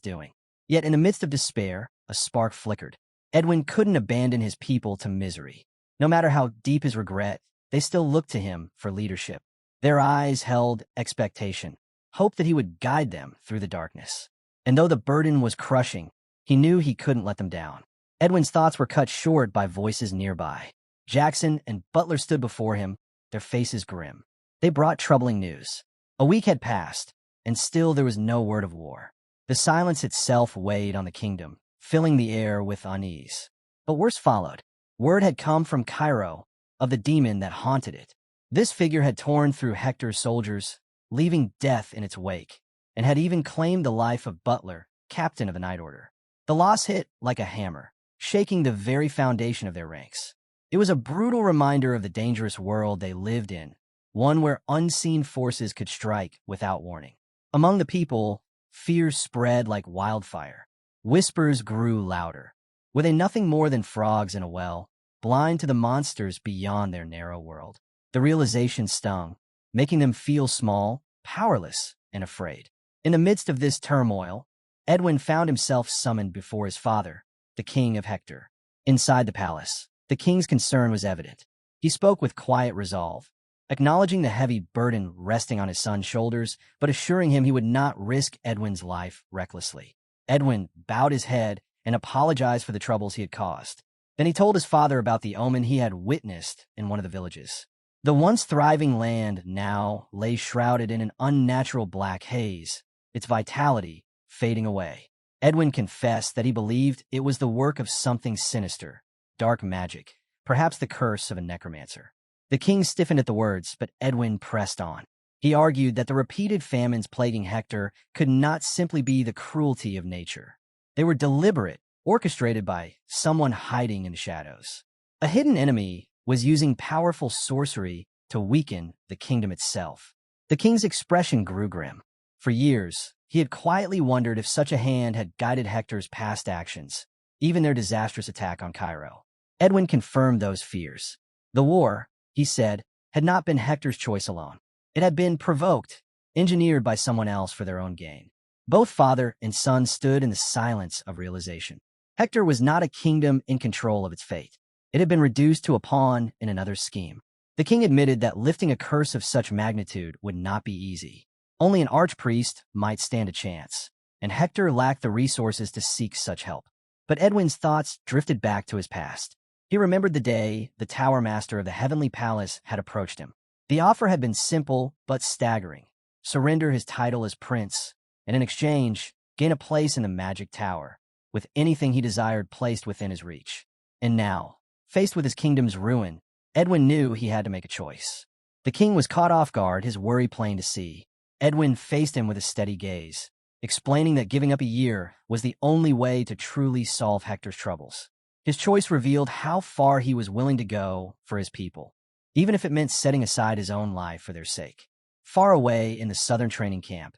doing. Yet in the midst of despair, a spark flickered. Edwin couldn't abandon his people to misery. No matter how deep his regret, they still looked to him for leadership. Their eyes held expectation, hope that he would guide them through the darkness. And though the burden was crushing, he knew he couldn't let them down. Edwin's thoughts were cut short by voices nearby. Jackson and Butler stood before him, their faces grim. They brought troubling news. A week had passed, and still there was no word of war. The silence itself weighed on the kingdom, filling the air with unease. But worse followed. Word had come from Cairo of the demon that haunted it. This figure had torn through Hector's soldiers, leaving death in its wake, and had even claimed the life of Butler, captain of the Night Order. The loss hit like a hammer, shaking the very foundation of their ranks. It was a brutal reminder of the dangerous world they lived in, one where unseen forces could strike without warning. Among the people, fear spread like wildfire. Whispers grew louder. Were they nothing more than frogs in a well, blind to the monsters beyond their narrow world? The realization stung, making them feel small, powerless, and afraid. In the midst of this turmoil, Edwin found himself summoned before his father, the king of Hector. Inside the palace, the king's concern was evident. He spoke with quiet resolve, acknowledging the heavy burden resting on his son's shoulders, but assuring him he would not risk Edwin's life recklessly. Edwin bowed his head and apologized for the troubles he had caused. Then he told his father about the omen he had witnessed in one of the villages. The once thriving land now lay shrouded in an unnatural black haze, its vitality fading away. Edwin confessed that he believed it was the work of something sinister, dark magic, perhaps the curse of a necromancer. The king stiffened at the words, but Edwin pressed on. He argued that the repeated famines plaguing Hector could not simply be the cruelty of nature. They were deliberate, orchestrated by someone hiding in the shadows. A hidden enemy was using powerful sorcery to weaken the kingdom itself. The king's expression grew grim. For years, he had quietly wondered if such a hand had guided Hector's past actions, even their disastrous attack on Cairo. Edwin confirmed those fears. The war, he said, had not been Hector's choice alone. It had been provoked, engineered by someone else for their own gain. Both father and son stood in the silence of realization. Hector was not a kingdom in control of its fate. It had been reduced to a pawn in another's scheme. The king admitted that lifting a curse of such magnitude would not be easy. Only an archpriest might stand a chance, and Hector lacked the resources to seek such help. But Edwin's thoughts drifted back to his past. He remembered the day the tower master of the heavenly palace had approached him. The offer had been simple but staggering. Surrender his title as prince, and in exchange, gain a place in the magic tower, with anything he desired placed within his reach. And now, faced with his kingdom's ruin, Edwin knew he had to make a choice. The king was caught off guard, his worry plain to see. Edwin faced him with a steady gaze, explaining that giving up a year was the only way to truly solve Hector's troubles. His choice revealed how far he was willing to go for his people, even if it meant setting aside his own life for their sake. Far away in the southern training camp,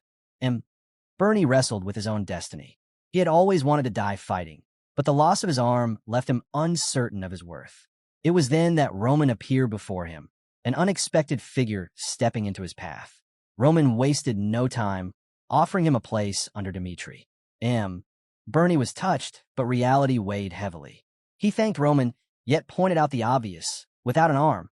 Bernie wrestled with his own destiny. He had always wanted to die fighting, but the loss of his arm left him uncertain of his worth. It was then that Roman appeared before him, an unexpected figure stepping into his path. Roman wasted no time, offering him a place under Dmitri. Bernie was touched, but reality weighed heavily. He thanked Roman, yet pointed out the obvious. Without an arm,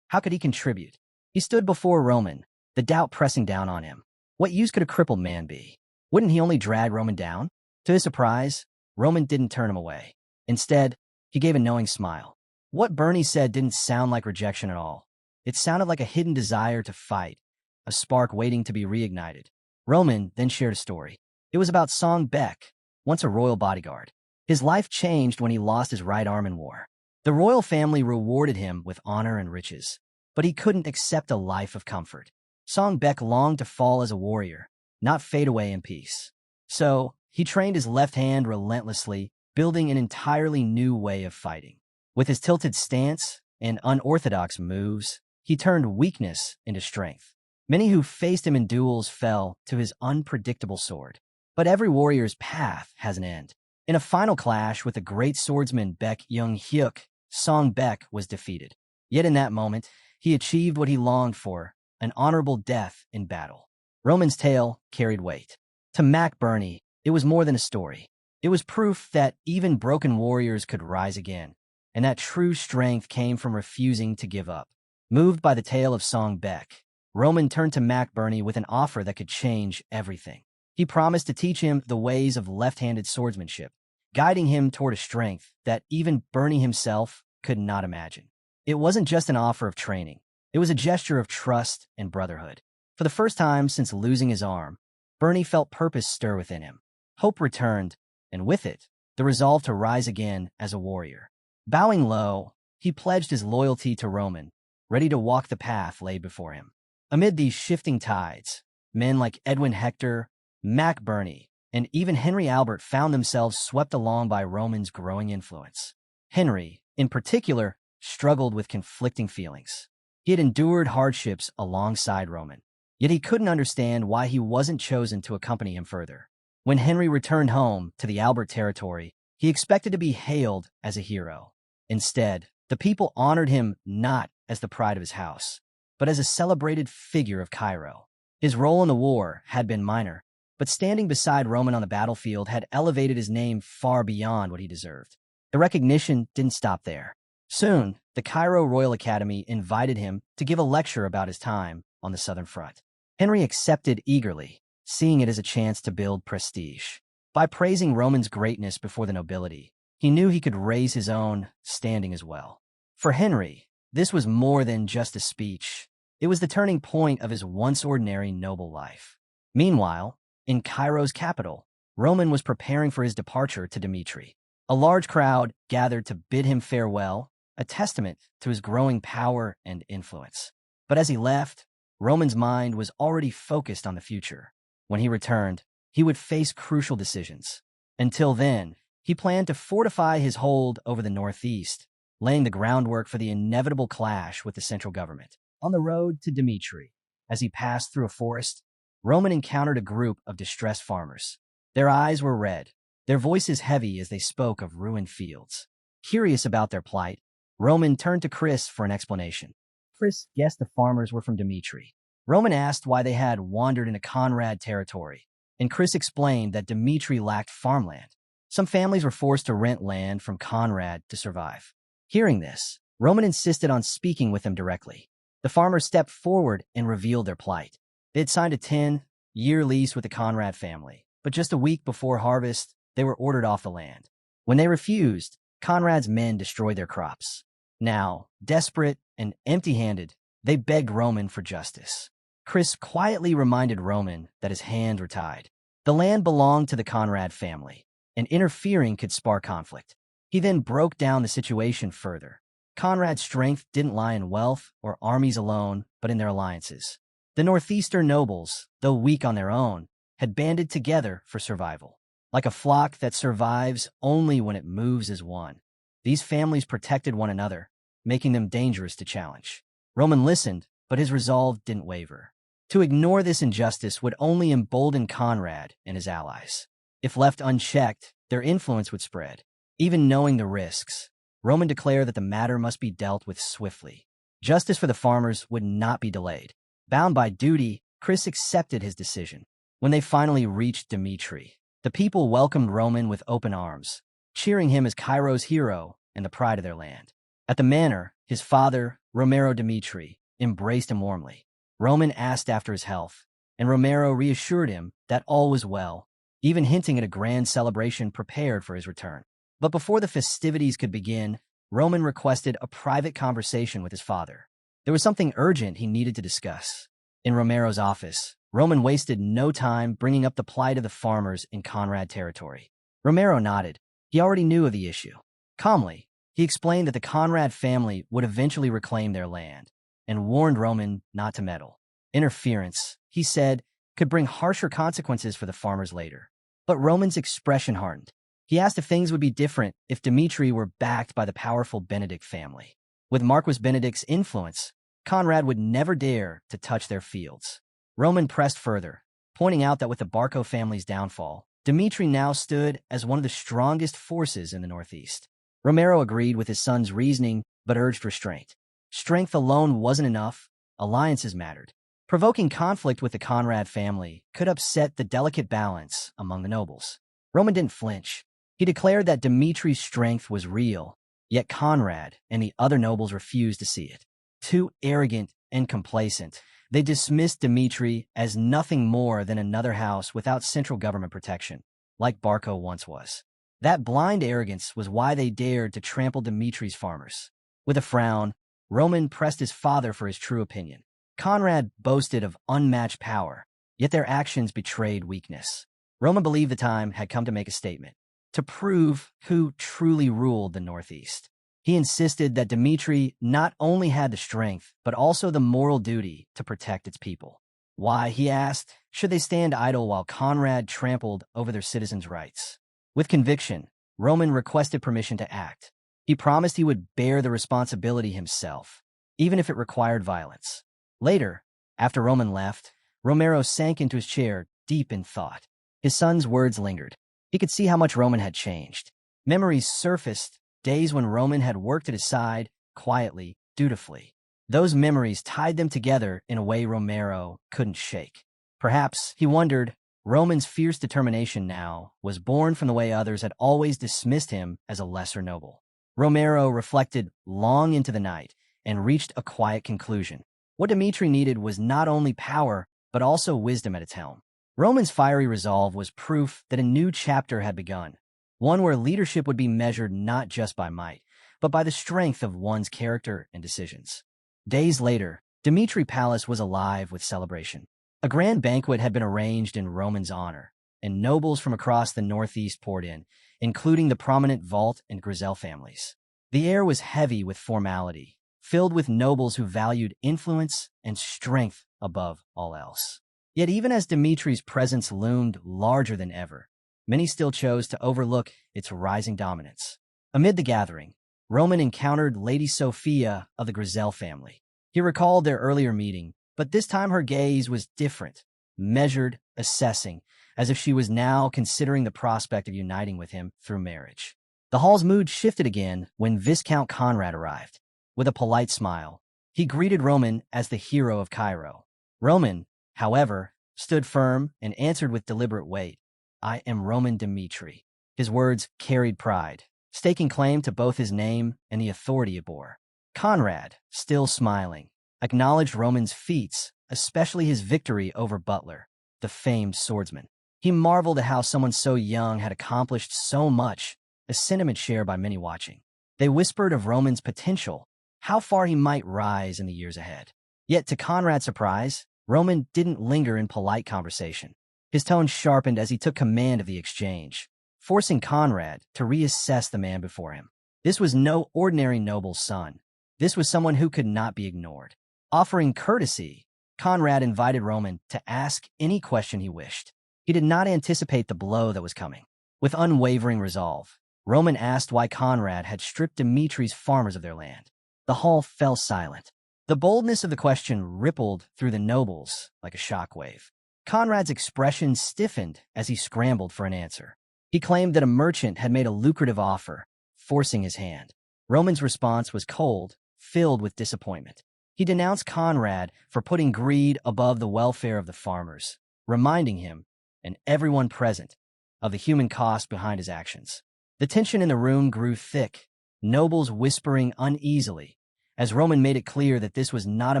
how could he contribute? He stood before Roman, the doubt pressing down on him. What use could a crippled man be? Wouldn't he only drag Roman down? To his surprise, Roman didn't turn him away. Instead, he gave a knowing smile. What Bernie said didn't sound like rejection at all. It sounded like a hidden desire to fight, a spark waiting to be reignited. Roman then shared a story. It was about Song Beck, once a royal bodyguard. His life changed when he lost his right arm in war. The royal family rewarded him with honor and riches, but he couldn't accept a life of comfort. Song Beck longed to fall as a warrior, not fade away in peace. So, he trained his left hand relentlessly, building an entirely new way of fighting. With his tilted stance and unorthodox moves, he turned weakness into strength. Many who faced him in duels fell to his unpredictable sword. But every warrior's path has an end. In a final clash with the great swordsman Baek Young-hyuk, Song Beck was defeated. Yet in that moment, he achieved what he longed for, an honorable death in battle. Roman's tale carried weight. To Mac Burney, it was more than a story. It was proof that even broken warriors could rise again, and that true strength came from refusing to give up. Moved by the tale of Song Beck, Roman turned to Mac Burney with an offer that could change everything. He promised to teach him the ways of left-handed swordsmanship, guiding him toward a strength that even Burney himself could not imagine. It wasn't just an offer of training. It was a gesture of trust and brotherhood. For the first time since losing his arm, Burney felt purpose stir within him. Hope returned, and with it, the resolve to rise again as a warrior. Bowing low, he pledged his loyalty to Roman, ready to walk the path laid before him. Amid these shifting tides, men like Edwin Hector, Mac Burney, and even Henry Albert found themselves swept along by Roman's growing influence. Henry, in particular, struggled with conflicting feelings. He had endured hardships alongside Roman, yet he couldn't understand why he wasn't chosen to accompany him further. When Henry returned home to the Albert territory, he expected to be hailed as a hero. Instead, the people honored him not as the pride of his house, but as a celebrated figure of Cairo. His role in the war had been minor, but standing beside Roman on the battlefield had elevated his name far beyond what he deserved. The recognition didn't stop there. Soon, the Cairo Royal Academy invited him to give a lecture about his time on the Southern Front. Henry accepted eagerly, seeing it as a chance to build prestige. By praising Roman's greatness before the nobility, he knew he could raise his own standing as well. For Henry, this was more than just a speech. It was the turning point of his once ordinary noble life. Meanwhile, in Cairo's capital, Roman was preparing for his departure to Dmitri. A large crowd gathered to bid him farewell a testament to his growing power and influence. But as he left, Roman's mind was already focused on the future. When he returned, he would face crucial decisions. Until then, he planned to fortify his hold over the Northeast, laying the groundwork for the inevitable clash with the central government. On the road to Dmitri, as he passed through a forest, Roman encountered a group of distressed farmers. Their eyes were red, their voices heavy as they spoke of ruined fields. Curious about their plight, Roman turned to Chris for an explanation. Chris guessed the farmers were from Dmitri. Roman asked why they had wandered into Conrad territory, and Chris explained that Dmitri lacked farmland. Some families were forced to rent land from Conrad to survive. Hearing this, Roman insisted on speaking with them directly. The farmers stepped forward and revealed their plight. They had signed a 10-year lease with the Conrad family, but just a week before harvest, they were ordered off the land. When they refused, Conrad's men destroyed their crops. Now, desperate and empty-handed, they begged Roman for justice. Chris quietly reminded Roman that his hands were tied. The land belonged to the Conrad family, and interfering could spark conflict. He then broke down the situation further. Conrad's strength didn't lie in wealth or armies alone, but in their alliances. The northeastern nobles, though weak on their own, had banded together for survival. Like a flock that survives only when it moves as one, these families protected one another, making them dangerous to challenge. Roman listened, but his resolve didn't waver. To ignore this injustice would only embolden Conrad and his allies. If left unchecked, their influence would spread. Even knowing the risks, Roman declared that the matter must be dealt with swiftly. Justice for the farmers would not be delayed. Bound by duty, Chris accepted his decision. When they finally reached Dmitri, the people welcomed Roman with open arms, cheering him as Cairo's hero and the pride of their land. At the manor, his father, Romero Dmitri, embraced him warmly. Roman asked after his health, and Romero reassured him that all was well, even hinting at a grand celebration prepared for his return. But before the festivities could begin, Roman requested a private conversation with his father. There was something urgent he needed to discuss. In Romero's office, Roman wasted no time bringing up the plight of the farmers in Conrad territory. Romero nodded. He already knew of the issue. Calmly, he explained that the Conrad family would eventually reclaim their land, and warned Roman not to meddle. Interference, he said, could bring harsher consequences for the farmers later. But Roman's expression hardened. He asked if things would be different if Dmitri were backed by the powerful Benedict family. With Marquis Benedict's influence, Conrad would never dare to touch their fields. Roman pressed further, pointing out that with the Barco family's downfall, Dmitri now stood as one of the strongest forces in the Northeast. Romero agreed with his son's reasoning, but urged restraint. Strength alone wasn't enough, alliances mattered. Provoking conflict with the Conrad family could upset the delicate balance among the nobles. Roman didn't flinch. He declared that Dmitri's strength was real, yet Conrad and the other nobles refused to see it. Too arrogant and complacent, they dismissed Dmitri as nothing more than another house without central government protection, like Barco once was. That blind arrogance was why they dared to trample Dmitri's farmers. With a frown, Roman pressed his father for his true opinion. Conrad boasted of unmatched power, yet their actions betrayed weakness. Roman believed the time had come to make a statement, to prove who truly ruled the Northeast. He insisted that Dmitri not only had the strength, but also the moral duty to protect its people. Why, he asked, should they stand idle while Conrad trampled over their citizens' rights? With conviction, Roman requested permission to act. He promised he would bear the responsibility himself, even if it required violence. Later, after Roman left, Romero sank into his chair, deep in thought. His son's words lingered. He could see how much Roman had changed. Memories surfaced, days when Roman had worked at his side, quietly, dutifully. Those memories tied them together in a way Romero couldn't shake. Perhaps, he wondered, Roman's fierce determination now was born from the way others had always dismissed him as a lesser noble. Romero reflected long into the night and reached a quiet conclusion. What Dmitri needed was not only power, but also wisdom at its helm. Roman's fiery resolve was proof that a new chapter had begun, one where leadership would be measured not just by might, but by the strength of one's character and decisions. Days later, Dmitri Palace was alive with celebration. A grand banquet had been arranged in Roman's honor, and nobles from across the Northeast poured in, including the prominent Vault and Grizel families. The air was heavy with formality, filled with nobles who valued influence and strength above all else. Yet even as Dmitri's presence loomed larger than ever, many still chose to overlook its rising dominance. Amid the gathering, Roman encountered Lady Sophia of the Grizel family. He recalled their earlier meeting, but this time her gaze was different, measured, assessing, as if she was now considering the prospect of uniting with him through marriage. The hall's mood shifted again when Viscount Conrad arrived. With a polite smile, he greeted Roman as the hero of Cairo. Roman, however, stood firm and answered with deliberate weight, "I am Roman Dmitri." His words carried pride, staking claim to both his name and the authority it bore. Conrad, still smiling, acknowledged Roman's feats, especially his victory over Butler, the famed swordsman. He marveled at how someone so young had accomplished so much, a sentiment shared by many watching. They whispered of Roman's potential, how far he might rise in the years ahead. Yet to Conrad's surprise, Roman didn't linger in polite conversation. His tone sharpened as he took command of the exchange, forcing Conrad to reassess the man before him. This was no ordinary noble's son. This was someone who could not be ignored. Offering courtesy, Conrad invited Roman to ask any question he wished. He did not anticipate the blow that was coming. With unwavering resolve, Roman asked why Conrad had stripped Dmitri's farmers of their land. The hall fell silent. The boldness of the question rippled through the nobles like a shockwave. Conrad's expression stiffened as he scrambled for an answer. He claimed that a merchant had made a lucrative offer, forcing his hand. Roman's response was cold, filled with disappointment. He denounced Conrad for putting greed above the welfare of the farmers, reminding him, and everyone present, of the human cost behind his actions. The tension in the room grew thick, nobles whispering uneasily, as Roman made it clear that this was not a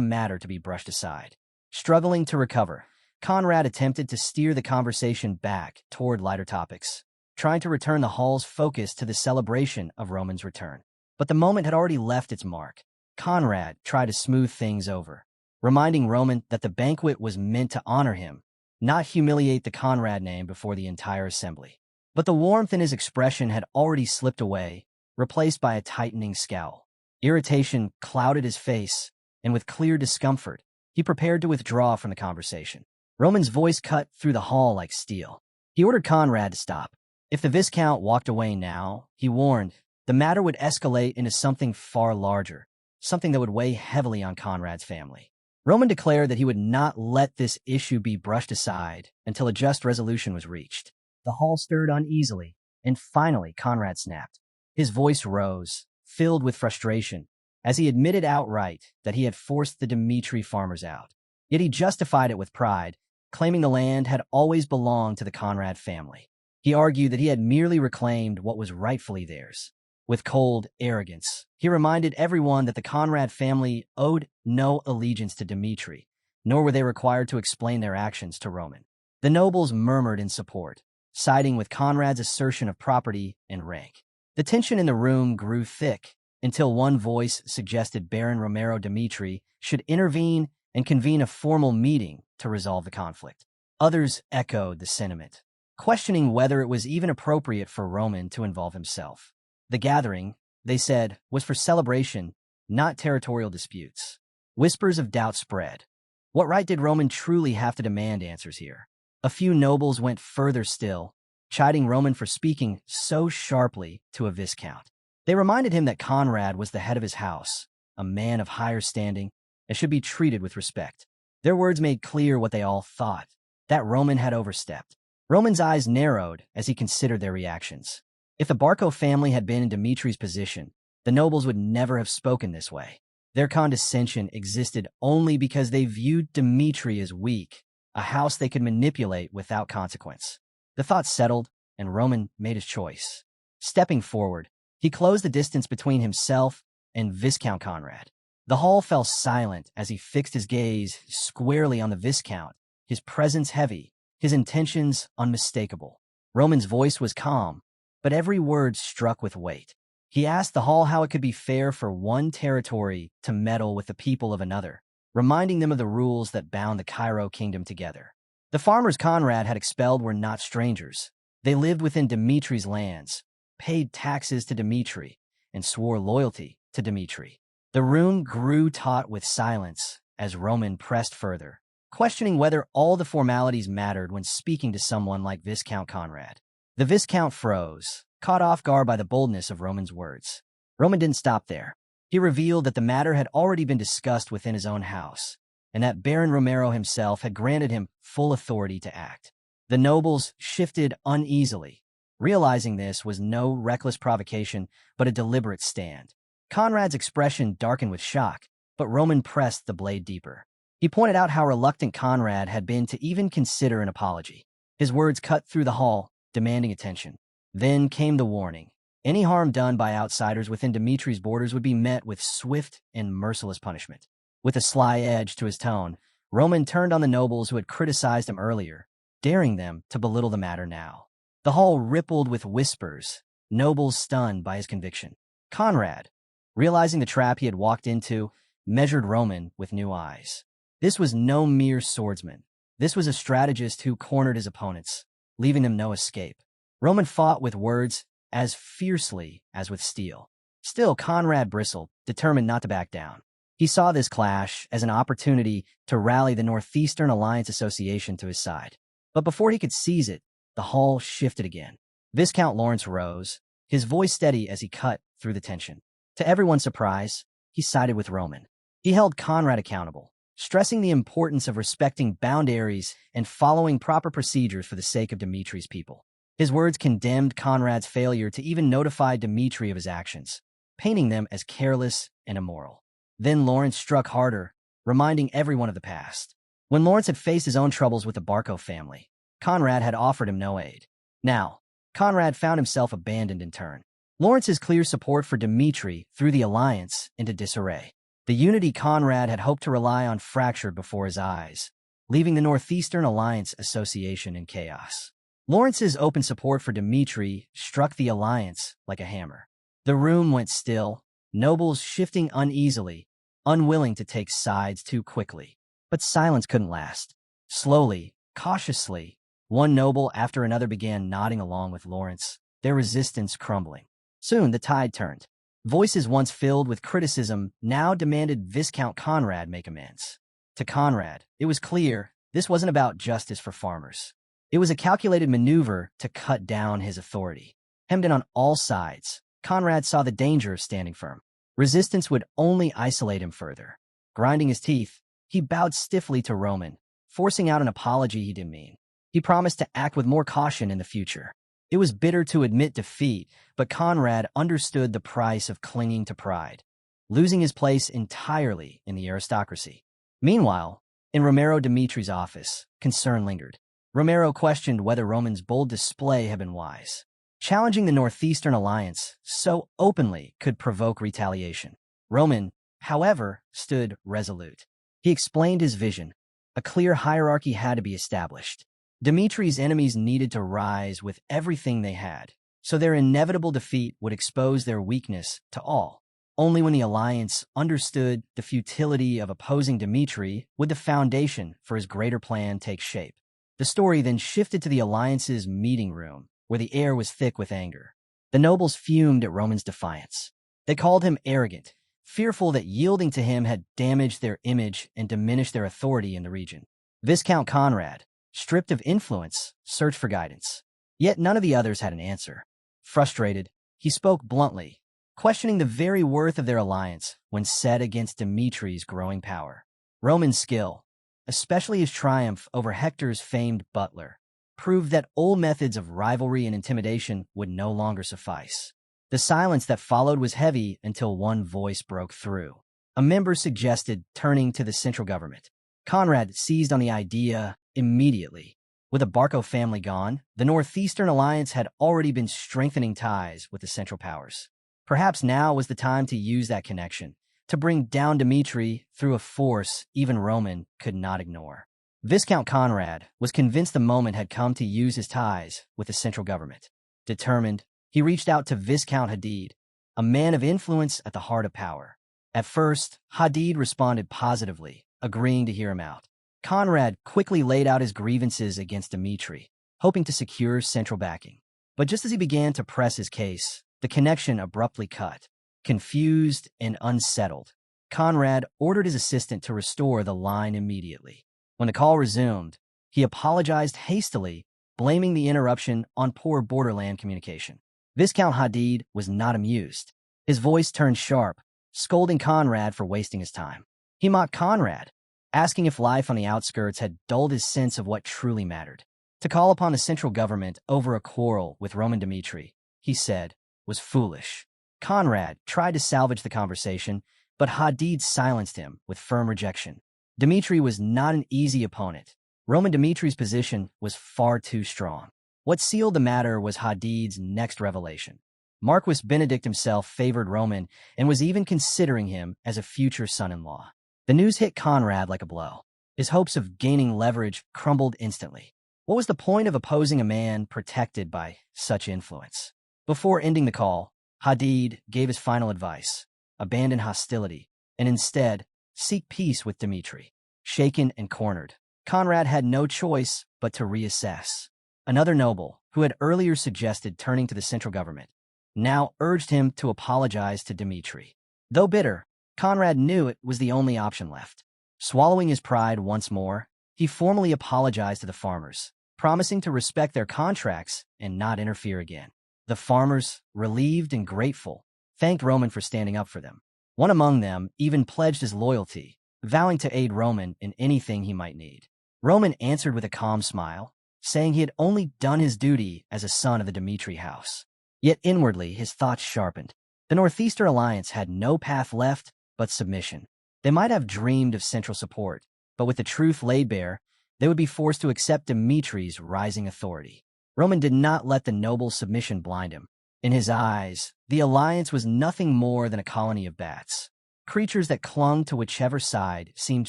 matter to be brushed aside. Struggling to recover, Conrad attempted to steer the conversation back toward lighter topics, trying to return the hall's focus to the celebration of Roman's return. But the moment had already left its mark. Conrad tried to smooth things over, reminding Roman that the banquet was meant to honor him, not humiliate the Conrad name before the entire assembly. But the warmth in his expression had already slipped away, replaced by a tightening scowl. Irritation clouded his face, and with clear discomfort, he prepared to withdraw from the conversation. Roman's voice cut through the hall like steel. He ordered Conrad to stop. If the Viscount walked away now, he warned, the matter would escalate into something far larger, something that would weigh heavily on Conrad's family. Roman declared that he would not let this issue be brushed aside until a just resolution was reached. The hall stirred uneasily, and finally Conrad snapped. His voice rose, filled with frustration, as he admitted outright that he had forced the Dmitri farmers out. Yet he justified it with pride, claiming the land had always belonged to the Conrad family. He argued that he had merely reclaimed what was rightfully theirs. With cold arrogance, he reminded everyone that the Conrad family owed no allegiance to Dmitri, nor were they required to explain their actions to Roman. The nobles murmured in support, siding with Conrad's assertion of property and rank. The tension in the room grew thick, until one voice suggested Baron Romero Dmitri should intervene and convene a formal meeting to resolve the conflict. Others echoed the sentiment, questioning whether it was even appropriate for Roman to involve himself. The gathering, they said, was for celebration, not territorial disputes. Whispers of doubt spread. What right did Roman truly have to demand answers here? A few nobles went further still, chiding Roman for speaking so sharply to a viscount. They reminded him that Conrad was the head of his house, a man of higher standing, and should be treated with respect. Their words made clear what they all thought, that Roman had overstepped. Roman's eyes narrowed as he considered their reactions. If the Barco family had been in Dmitri's position, the nobles would never have spoken this way. Their condescension existed only because they viewed Dmitri as weak, a house they could manipulate without consequence. The thought settled, and Roman made his choice. Stepping forward, he closed the distance between himself and Viscount Conrad. The hall fell silent as he fixed his gaze squarely on the Viscount, his presence heavy, his intentions unmistakable. Roman's voice was calm, but every word struck with weight. He asked the hall how it could be fair for one territory to meddle with the people of another, reminding them of the rules that bound the Cairo kingdom together. The farmers Conrad had expelled were not strangers. They lived within Dmitri's lands, paid taxes to Dmitri, and swore loyalty to Dmitri. The room grew taut with silence as Roman pressed further, questioning whether all the formalities mattered when speaking to someone like Viscount Conrad. The Viscount froze, caught off guard by the boldness of Roman's words. Roman didn't stop there. He revealed that the matter had already been discussed within his own house, and that Baron Romero himself had granted him full authority to act. The nobles shifted uneasily. Realizing this was no reckless provocation, but a deliberate stand. Conrad's expression darkened with shock, but Roman pressed the blade deeper. He pointed out how reluctant Conrad had been to even consider an apology. His words cut through the hall, demanding attention. Then came the warning. Any harm done by outsiders within Dmitri's borders would be met with swift and merciless punishment. With a sly edge to his tone, Roman turned on the nobles who had criticized him earlier, daring them to belittle the matter now. The hall rippled with whispers, nobles stunned by his conviction. Conrad, realizing the trap he had walked into, measured Roman with new eyes. This was no mere swordsman. This was a strategist who cornered his opponents, leaving them no escape. Roman fought with words as fiercely as with steel. Still, Conrad bristled, determined not to back down. He saw this clash as an opportunity to rally the Northeastern Alliance Association to his side. But before he could seize it, the hall shifted again. Viscount Lawrence rose, his voice steady as he cut through the tension. To everyone's surprise, he sided with Roman. He held Conrad accountable, stressing the importance of respecting boundaries and following proper procedures for the sake of Dmitri's people. His words condemned Conrad's failure to even notify Dmitri of his actions, painting them as careless and immoral. Then Lawrence struck harder, reminding everyone of the past. When Lawrence had faced his own troubles with the Barco family, Conrad had offered him no aid. Now, Conrad found himself abandoned in turn. Lawrence's clear support for Dmitri threw the alliance into disarray. The unity Conrad had hoped to rely on fractured before his eyes, leaving the Northeastern Alliance Association in chaos. Lawrence's open support for Dmitri struck the alliance like a hammer. The room went still, nobles shifting uneasily, unwilling to take sides too quickly. But silence couldn't last. Slowly, cautiously, one noble after another began nodding along with Lawrence, their resistance crumbling. Soon the tide turned. Voices once filled with criticism now demanded Viscount Conrad make amends. To Conrad, it was clear this wasn't about justice for farmers. It was a calculated maneuver to cut down his authority. Hemmed in on all sides, Conrad saw the danger of standing firm. Resistance would only isolate him further. Grinding his teeth, he bowed stiffly to Roman, forcing out an apology he didn't mean. He promised to act with more caution in the future. It was bitter to admit defeat, but Conrad understood the price of clinging to pride, losing his place entirely in the aristocracy. Meanwhile, in Romero Dmitri's office, concern lingered. Romero questioned whether Roman's bold display had been wise. Challenging the Northeastern Alliance so openly could provoke retaliation. Roman, however, stood resolute. He explained his vision. A clear hierarchy had to be established. Dmitri's enemies needed to rise with everything they had, so their inevitable defeat would expose their weakness to all. Only when the alliance understood the futility of opposing Dmitri would the foundation for his greater plan take shape. The story then shifted to the alliance's meeting room, where the air was thick with anger. The nobles fumed at Roman's defiance. They called him arrogant, fearful that yielding to him had damaged their image and diminished their authority in the region. Viscount Conrad, stripped of influence, searched for guidance. Yet none of the others had an answer. Frustrated, he spoke bluntly, questioning the very worth of their alliance when set against Dmitri's growing power. Roman's skill, especially his triumph over Hector's famed butler, proved that old methods of rivalry and intimidation would no longer suffice. The silence that followed was heavy until one voice broke through. A member suggested turning to the central government. Conrad seized on the idea immediately. With the Barco family gone, the Northeastern Alliance had already been strengthening ties with the Central Powers. Perhaps now was the time to use that connection, to bring down Dmitri through a force even Roman could not ignore. Viscount Conrad was convinced the moment had come to use his ties with the central government. Determined, he reached out to Viscount Hadid, a man of influence at the heart of power. At first, Hadid responded positively, agreeing to hear him out. Conrad quickly laid out his grievances against Dmitri, hoping to secure central backing. But just as he began to press his case, the connection abruptly cut. Confused and unsettled, Conrad ordered his assistant to restore the line immediately. When the call resumed, he apologized hastily, blaming the interruption on poor borderland communication. Viscount Hadid was not amused. His voice turned sharp, scolding Conrad for wasting his time. He mocked Conrad, asking if life on the outskirts had dulled his sense of what truly mattered. To call upon the central government over a quarrel with Roman Dmitri, he said, was foolish. Conrad tried to salvage the conversation, but Hadid silenced him with firm rejection. Dmitri was not an easy opponent. Roman Dmitri's position was far too strong. What sealed the matter was Hadid's next revelation. Marquis Benedict himself favored Roman and was even considering him as a future son-in-law. The news hit Conrad like a blow. His hopes of gaining leverage crumbled instantly. What was the point of opposing a man protected by such influence? Before ending the call, Hadid gave his final advice: abandon hostility, and instead, seek peace with Dmitri. Shaken and cornered, Conrad had no choice but to reassess. Another noble, who had earlier suggested turning to the central government, now urged him to apologize to Dmitri. Though bitter, Conrad knew it was the only option left. Swallowing his pride once more, he formally apologized to the farmers, promising to respect their contracts and not interfere again. The farmers, relieved and grateful, thanked Roman for standing up for them. One among them even pledged his loyalty, vowing to aid Roman in anything he might need. Roman answered with a calm smile, saying he had only done his duty as a son of the Dmitri house. Yet inwardly his thoughts sharpened. The Northeastern Alliance had no path left but submission. They might have dreamed of central support, but with the truth laid bare, they would be forced to accept Dmitri's rising authority. Roman did not let the noble's submission blind him. In his eyes, the alliance was nothing more than a colony of bats, creatures that clung to whichever side seemed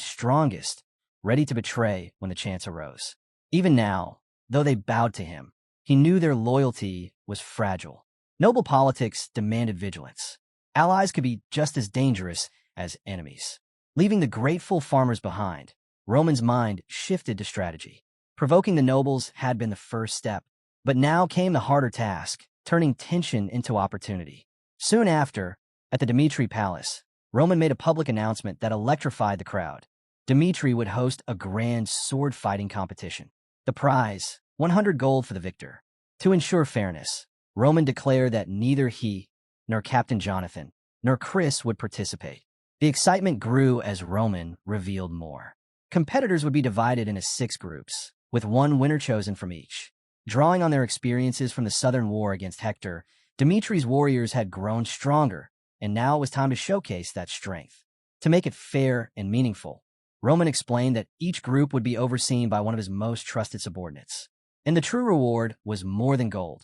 strongest, ready to betray when the chance arose. Even now, though they bowed to him, he knew their loyalty was fragile. Noble politics demanded vigilance. Allies could be just as dangerous as enemies. Leaving the grateful farmers behind, Roman's mind shifted to strategy. Provoking the nobles had been the first step, but now came the harder task, turning tension into opportunity. Soon after, at the Dmitri Palace, Roman made a public announcement that electrified the crowd. Dmitri would host a grand sword-fighting competition. The prize, 100 gold for the victor. To ensure fairness, Roman declared that neither he, nor Captain Jonathan, nor Chris would participate. The excitement grew as Roman revealed more. Competitors would be divided into 6 groups, with one winner chosen from each. Drawing on their experiences from the Southern War against Hector, Dmitri's warriors had grown stronger, and now it was time to showcase that strength. To make it fair and meaningful, Roman explained that each group would be overseen by one of his most trusted subordinates. And the true reward was more than gold.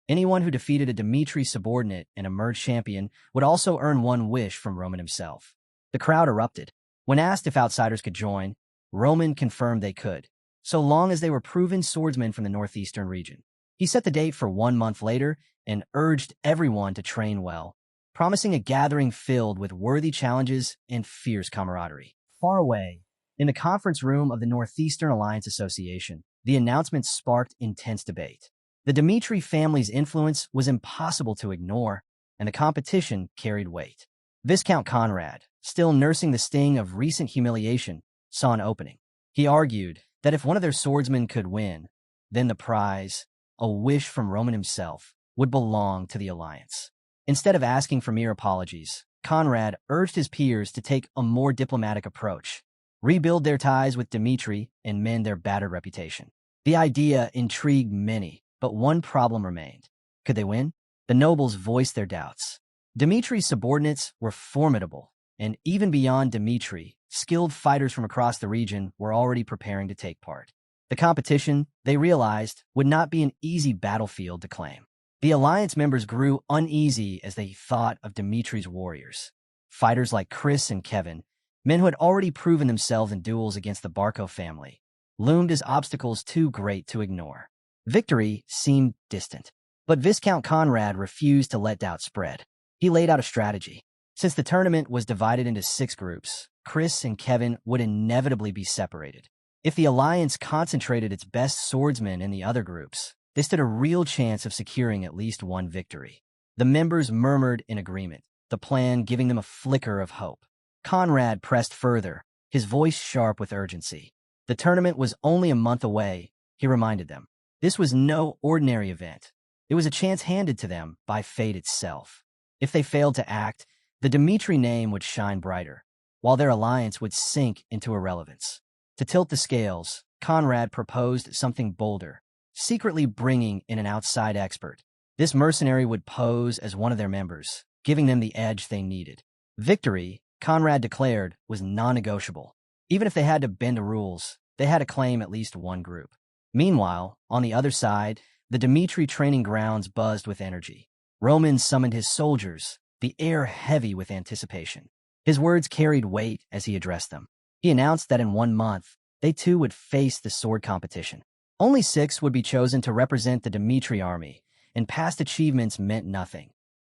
Anyone who defeated a Dmitri subordinate and emerged champion would also earn one wish from Roman himself. The crowd erupted. When asked if outsiders could join, Roman confirmed they could, so long as they were proven swordsmen from the northeastern region. He set the date for 1 month later and urged everyone to train well, promising a gathering filled with worthy challenges and fierce camaraderie. Far away, in the conference room of the Northeastern Alliance Association, the announcement sparked intense debate. The Dmitri family's influence was impossible to ignore, and the competition carried weight. Viscount Conrad, still nursing the sting of recent humiliation, saw an opening. He argued that if one of their swordsmen could win, then the prize, a wish from Roman himself, would belong to the alliance. Instead of asking for mere apologies, Conrad urged his peers to take a more diplomatic approach, rebuild their ties with Dmitri, and mend their battered reputation. The idea intrigued many, but one problem remained. Could they win? The nobles voiced their doubts. Dmitri's subordinates were formidable, and even beyond Dmitri, skilled fighters from across the region were already preparing to take part. The competition, they realized, would not be an easy battlefield to claim. The alliance members grew uneasy as they thought of Dmitri's warriors. Fighters like Chris and Kevin, men who had already proven themselves in duels against the Barco family, loomed as obstacles too great to ignore. Victory seemed distant, but Viscount Conrad refused to let doubt spread. He laid out a strategy. Since the tournament was divided into 6 groups, Chris and Kevin would inevitably be separated. If the alliance concentrated its best swordsmen in the other groups, they stood a real chance of securing at least one victory. The members murmured in agreement, the plan giving them a flicker of hope. Conrad pressed further, his voice sharp with urgency. The tournament was only a month away, he reminded them. This was no ordinary event. It was a chance handed to them by fate itself. If they failed to act, the Dmitri name would shine brighter, while their alliance would sink into irrelevance. To tilt the scales, Conrad proposed something bolder, secretly bringing in an outside expert. This mercenary would pose as one of their members, giving them the edge they needed. Victory, Conrad declared, was non-negotiable. Even if they had to bend the rules, they had to claim at least one group. Meanwhile, on the other side, the Dmitri training grounds buzzed with energy. Roman summoned his soldiers, the air heavy with anticipation. His words carried weight as he addressed them. He announced that in 1 month, they too would face the sword competition. Only 6 would be chosen to represent the Dmitri army, and past achievements meant nothing.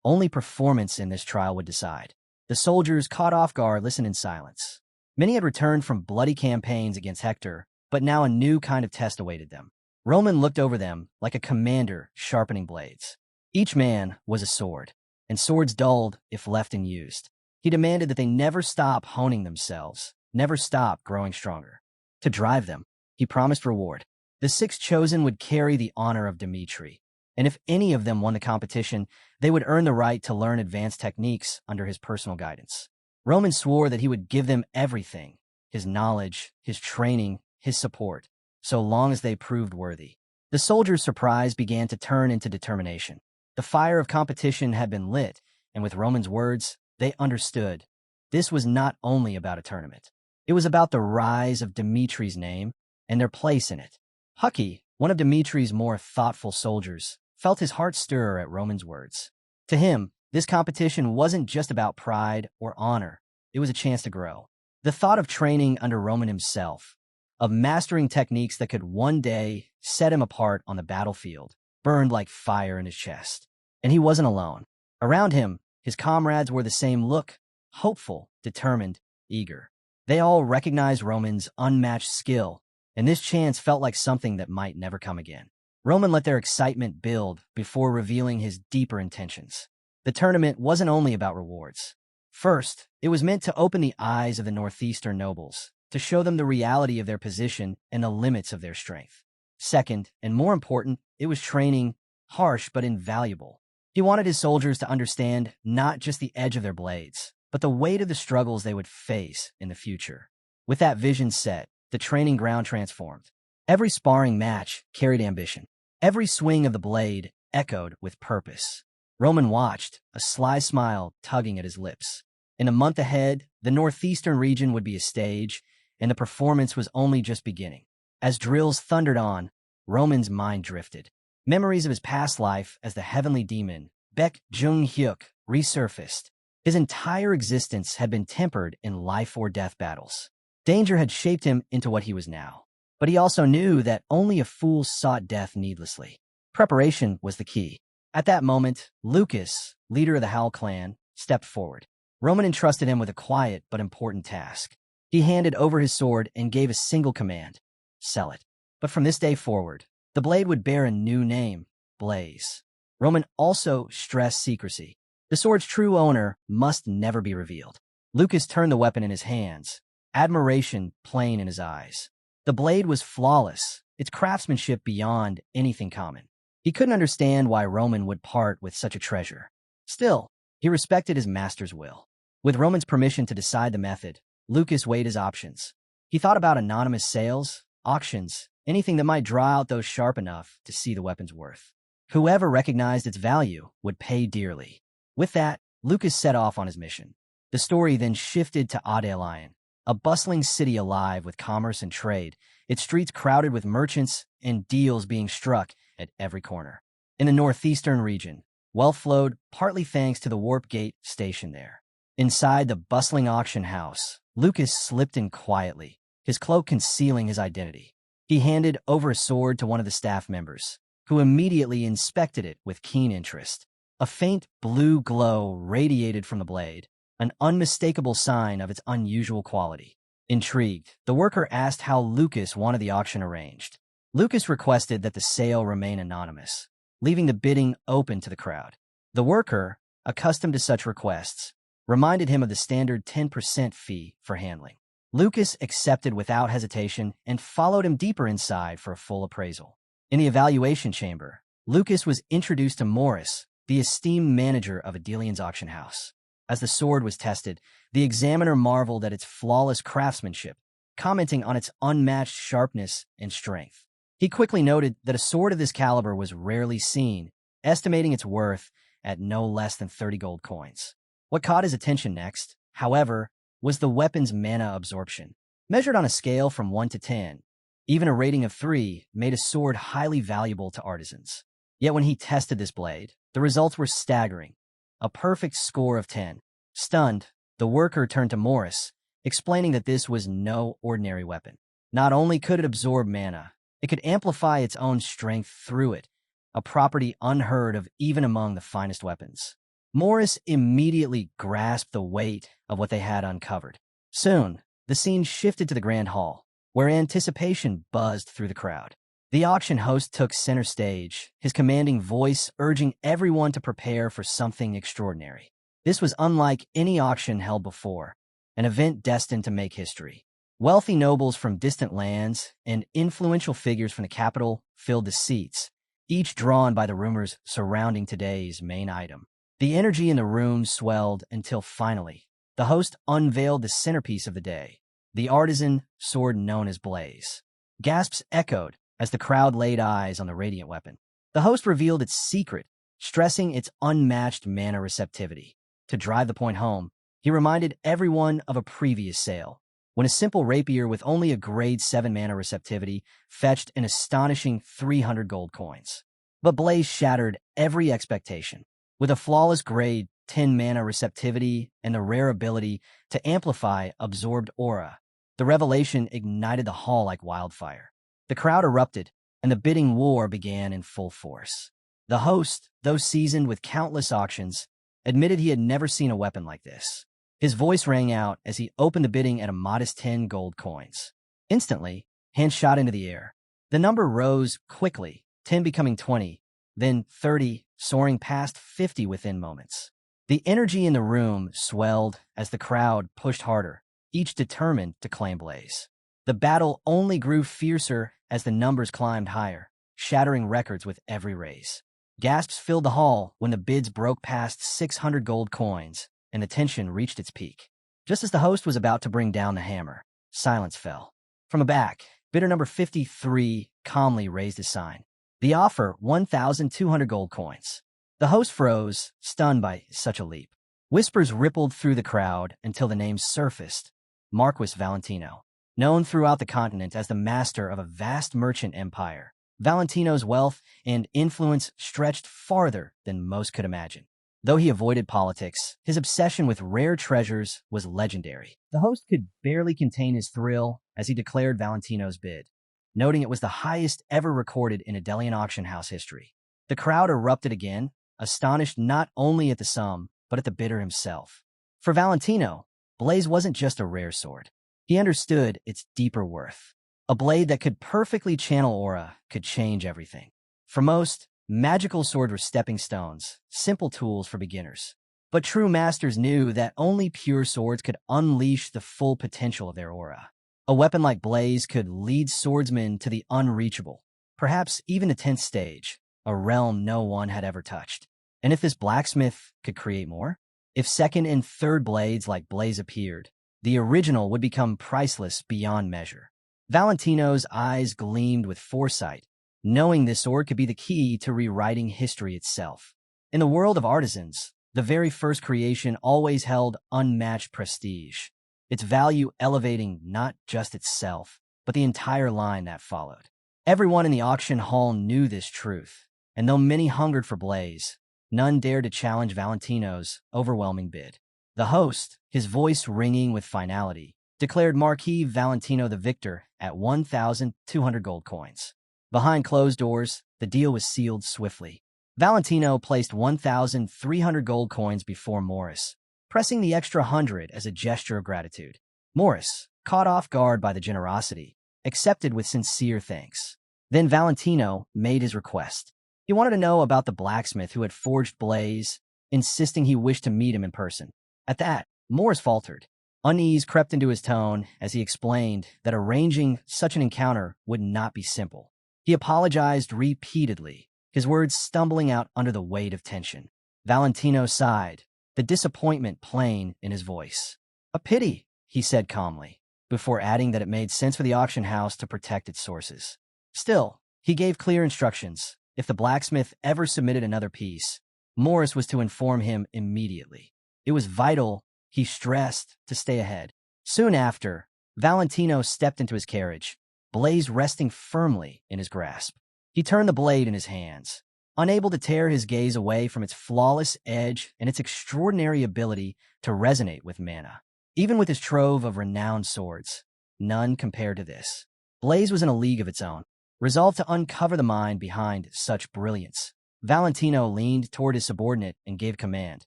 Only performance in this trial would decide. The soldiers, caught off guard, listened in silence. Many had returned from bloody campaigns against Hector, but now a new kind of test awaited them. Roman looked over them like a commander sharpening blades. Each man was a sword, and swords dulled if left unused. He demanded that they never stop honing themselves, never stop growing stronger. To drive them, he promised reward. The 6 chosen would carry the honor of Dmitri, and if any of them won the competition, they would earn the right to learn advanced techniques under his personal guidance. Roman swore that he would give them everything, his knowledge, his training, his support, so long as they proved worthy. The soldiers' surprise began to turn into determination. The fire of competition had been lit, and with Roman's words, they understood. This was not only about a tournament. It was about the rise of Dmitri's name and their place in it. Hucky, one of Dmitri's more thoughtful soldiers, felt his heart stir at Roman's words. To him, this competition wasn't just about pride or honor. It was a chance to grow. The thought of training under Roman himself, of mastering techniques that could one day set him apart on the battlefield, burned like fire in his chest. And he wasn't alone. Around him, his comrades were the same look, hopeful, determined, eager. They all recognized Roman's unmatched skill, and this chance felt like something that might never come again. Roman let their excitement build before revealing his deeper intentions. The tournament wasn't only about rewards. First, it was meant to open the eyes of the northeastern nobles, to show them the reality of their position and the limits of their strength. Second, and more important, it was training, harsh but invaluable. He wanted his soldiers to understand not just the edge of their blades, but the weight of the struggles they would face in the future. With that vision set, the training ground transformed. Every sparring match carried ambition. Every swing of the blade echoed with purpose. Roman watched, a sly smile tugging at his lips. In a month ahead, the northeastern region would be a stage, and the performance was only just beginning. As drills thundered on, Roman's mind drifted. Memories of his past life as the heavenly demon, Baek Jung-hyuk, resurfaced. His entire existence had been tempered in life-or-death battles. Danger had shaped him into what he was now. But he also knew that only a fool sought death needlessly. Preparation was the key. At that moment, Lucas, leader of the Howl clan, stepped forward. Roman entrusted him with a quiet but important task. He handed over his sword and gave a single command: sell it. But from this day forward, the blade would bear a new name, Blaze. Roman also stressed secrecy. The sword's true owner must never be revealed. Lucas turned the weapon in his hands, admiration plain in his eyes. The blade was flawless, its craftsmanship beyond anything common. He couldn't understand why Roman would part with such a treasure. Still, he respected his master's will. With Roman's permission to decide the method, Lucas weighed his options. He thought about anonymous sales, auctions, anything that might draw out those sharp enough to see the weapon's worth. Whoever recognized its value would pay dearly. With that, Lucas set off on his mission. The story then shifted to Adelion, a bustling city alive with commerce and trade, its streets crowded with merchants and deals being struck at every corner. In the northeastern region, wealth flowed partly thanks to the Warp Gate station there. Inside the bustling auction house, Lucas slipped in quietly, his cloak concealing his identity. He handed over a sword to one of the staff members, who immediately inspected it with keen interest. A faint blue glow radiated from the blade, an unmistakable sign of its unusual quality. Intrigued, the worker asked how Lucas wanted the auction arranged. Lucas requested that the sale remain anonymous, leaving the bidding open to the crowd. The worker, accustomed to such requests, reminded him of the standard 10% fee for handling. Lucas accepted without hesitation and followed him deeper inside for a full appraisal. In the evaluation chamber, Lucas was introduced to Morris, the esteemed manager of Adelian's auction house. As the sword was tested, the examiner marveled at its flawless craftsmanship, commenting on its unmatched sharpness and strength. He quickly noted that a sword of this caliber was rarely seen, estimating its worth at no less than 30 gold coins. What caught his attention next, however, was the weapon's mana absorption. Measured on a scale from 1 to 10, even a rating of 3 made a sword highly valuable to artisans. Yet when he tested this blade, the results were staggering. A perfect score of 10. Stunned, the worker turned to Morris, explaining that this was no ordinary weapon. Not only could it absorb mana, it could amplify its own strength through it, a property unheard of even among the finest weapons. Morris immediately grasped the weight of what they had uncovered. Soon, the scene shifted to the grand hall, where anticipation buzzed through the crowd. The auction host took center stage, his commanding voice urging everyone to prepare for something extraordinary. This was unlike any auction held before, an event destined to make history. Wealthy nobles from distant lands and influential figures from the capital filled the seats, each drawn by the rumors surrounding today's main item. The energy in the room swelled until finally, the host unveiled the centerpiece of the day, the artisan sword known as Blaze. Gasps echoed as the crowd laid eyes on the radiant weapon. The host revealed its secret, stressing its unmatched mana receptivity. To drive the point home, he reminded everyone of a previous sale, when a simple rapier with only a grade 7 mana receptivity fetched an astonishing 300 gold coins. But Blaze shattered every expectation. With a flawless grade 10 mana receptivity and the rare ability to amplify absorbed aura, the revelation ignited the hall like wildfire. The crowd erupted, and the bidding war began in full force. The host, though seasoned with countless auctions, admitted he had never seen a weapon like this. His voice rang out as he opened the bidding at a modest 10 gold coins. Instantly, hands shot into the air. The number rose quickly, 10 becoming 20, then 30, soaring past 50 within moments. The energy in the room swelled as the crowd pushed harder, each determined to claim Blaze. The battle only grew fiercer as the numbers climbed higher, shattering records with every raise. Gasps filled the hall when the bids broke past 600 gold coins, and the tension reached its peak. Just as the host was about to bring down the hammer, silence fell. From the back, bidder number 53 calmly raised his sign. The offer, 1,200 gold coins. The host froze, stunned by such a leap. Whispers rippled through the crowd until the name surfaced. Marquis Valentino. Known throughout the continent as the master of a vast merchant empire, Valentino's wealth and influence stretched farther than most could imagine. Though he avoided politics, his obsession with rare treasures was legendary. The host could barely contain his thrill as he declared Valentino's bid, noting it was the highest ever recorded in Adelian auction house history. The crowd erupted again, astonished not only at the sum, but at the bidder himself. For Valentino, Blaze wasn't just a rare sword. He understood its deeper worth. A blade that could perfectly channel aura could change everything. For most, magical swords were stepping stones, simple tools for beginners. But true masters knew that only pure swords could unleash the full potential of their aura. A weapon like Blaze could lead swordsmen to the unreachable, perhaps even the 10th stage, a realm no one had ever touched. And if this blacksmith could create more? If second and third blades like Blaze appeared, the original would become priceless beyond measure. Valentino's eyes gleamed with foresight, knowing this sword could be the key to rewriting history itself. In the world of artisans, the very first creation always held unmatched prestige, its value elevating not just itself, but the entire line that followed. Everyone in the auction hall knew this truth, and though many hungered for Blaze, none dared to challenge Valentino's overwhelming bid. The host, his voice ringing with finality, declared Marquis Valentino the victor at 1,200 gold coins. Behind closed doors, the deal was sealed swiftly. Valentino placed 1,300 gold coins before Morris, pressing the extra 100 as a gesture of gratitude. Morris, caught off guard by the generosity, accepted with sincere thanks. Then Valentino made his request. He wanted to know about the blacksmith who had forged Blaze insisting he wished to meet him in person. At that, Morris faltered. Unease crept into his tone as he explained that arranging such an encounter would not be simple. He apologized repeatedly, his words stumbling out under the weight of tension. Valentino sighed, the disappointment plain in his voice. "A pity," he said calmly, before adding that it made sense for the auction house to protect its sources. Still, he gave clear instructions. If the blacksmith ever submitted another piece, Morris was to inform him immediately. It was vital, he stressed, to stay ahead. Soon after, Valentino stepped into his carriage, Blaze resting firmly in his grasp. He turned the blade in his hands, unable to tear his gaze away from its flawless edge and its extraordinary ability to resonate with mana. Even with his trove of renowned swords, none compared to this. Blaze was in a league of its own, resolved to uncover the mind behind such brilliance. Valentino leaned toward his subordinate and gave command.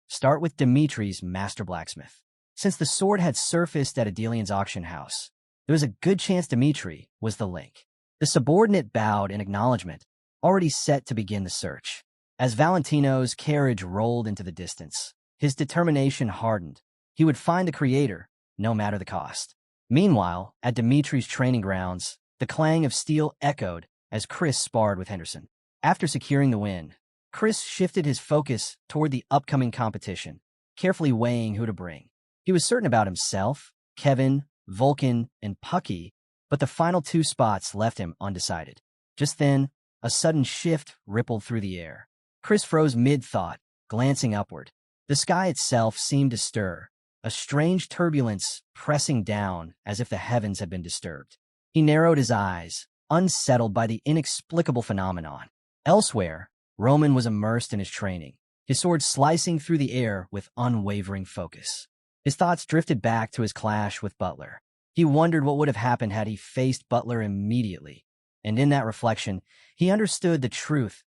"Start with Dimitri's master blacksmith." Since the sword had surfaced at Adelian's auction house, there was a good chance Dimitri was the link. The subordinate bowed in acknowledgement, already set to begin the search. As Valentino's carriage rolled into the distance, his determination hardened. He would find the creator, no matter the cost. Meanwhile, at Dimitri's training grounds, the clang of steel echoed as Chris sparred with Henderson. After securing the win, Chris shifted his focus toward the upcoming competition, carefully weighing who to bring. He was certain about himself, Kevin, Vulcan, and Pucky, but the final two spots left him undecided. Just then, a sudden shift rippled through the air. Chris froze mid-thought, glancing upward. The sky itself seemed to stir, a strange turbulence pressing down as if the heavens had been disturbed. He narrowed his eyes, unsettled by the inexplicable phenomenon. Elsewhere, Roman was immersed in his training, his sword slicing through the air with unwavering focus. His thoughts drifted back to his clash with Butler. He wondered what would have happened had he faced Butler immediately, and in that reflection, he understood the truth.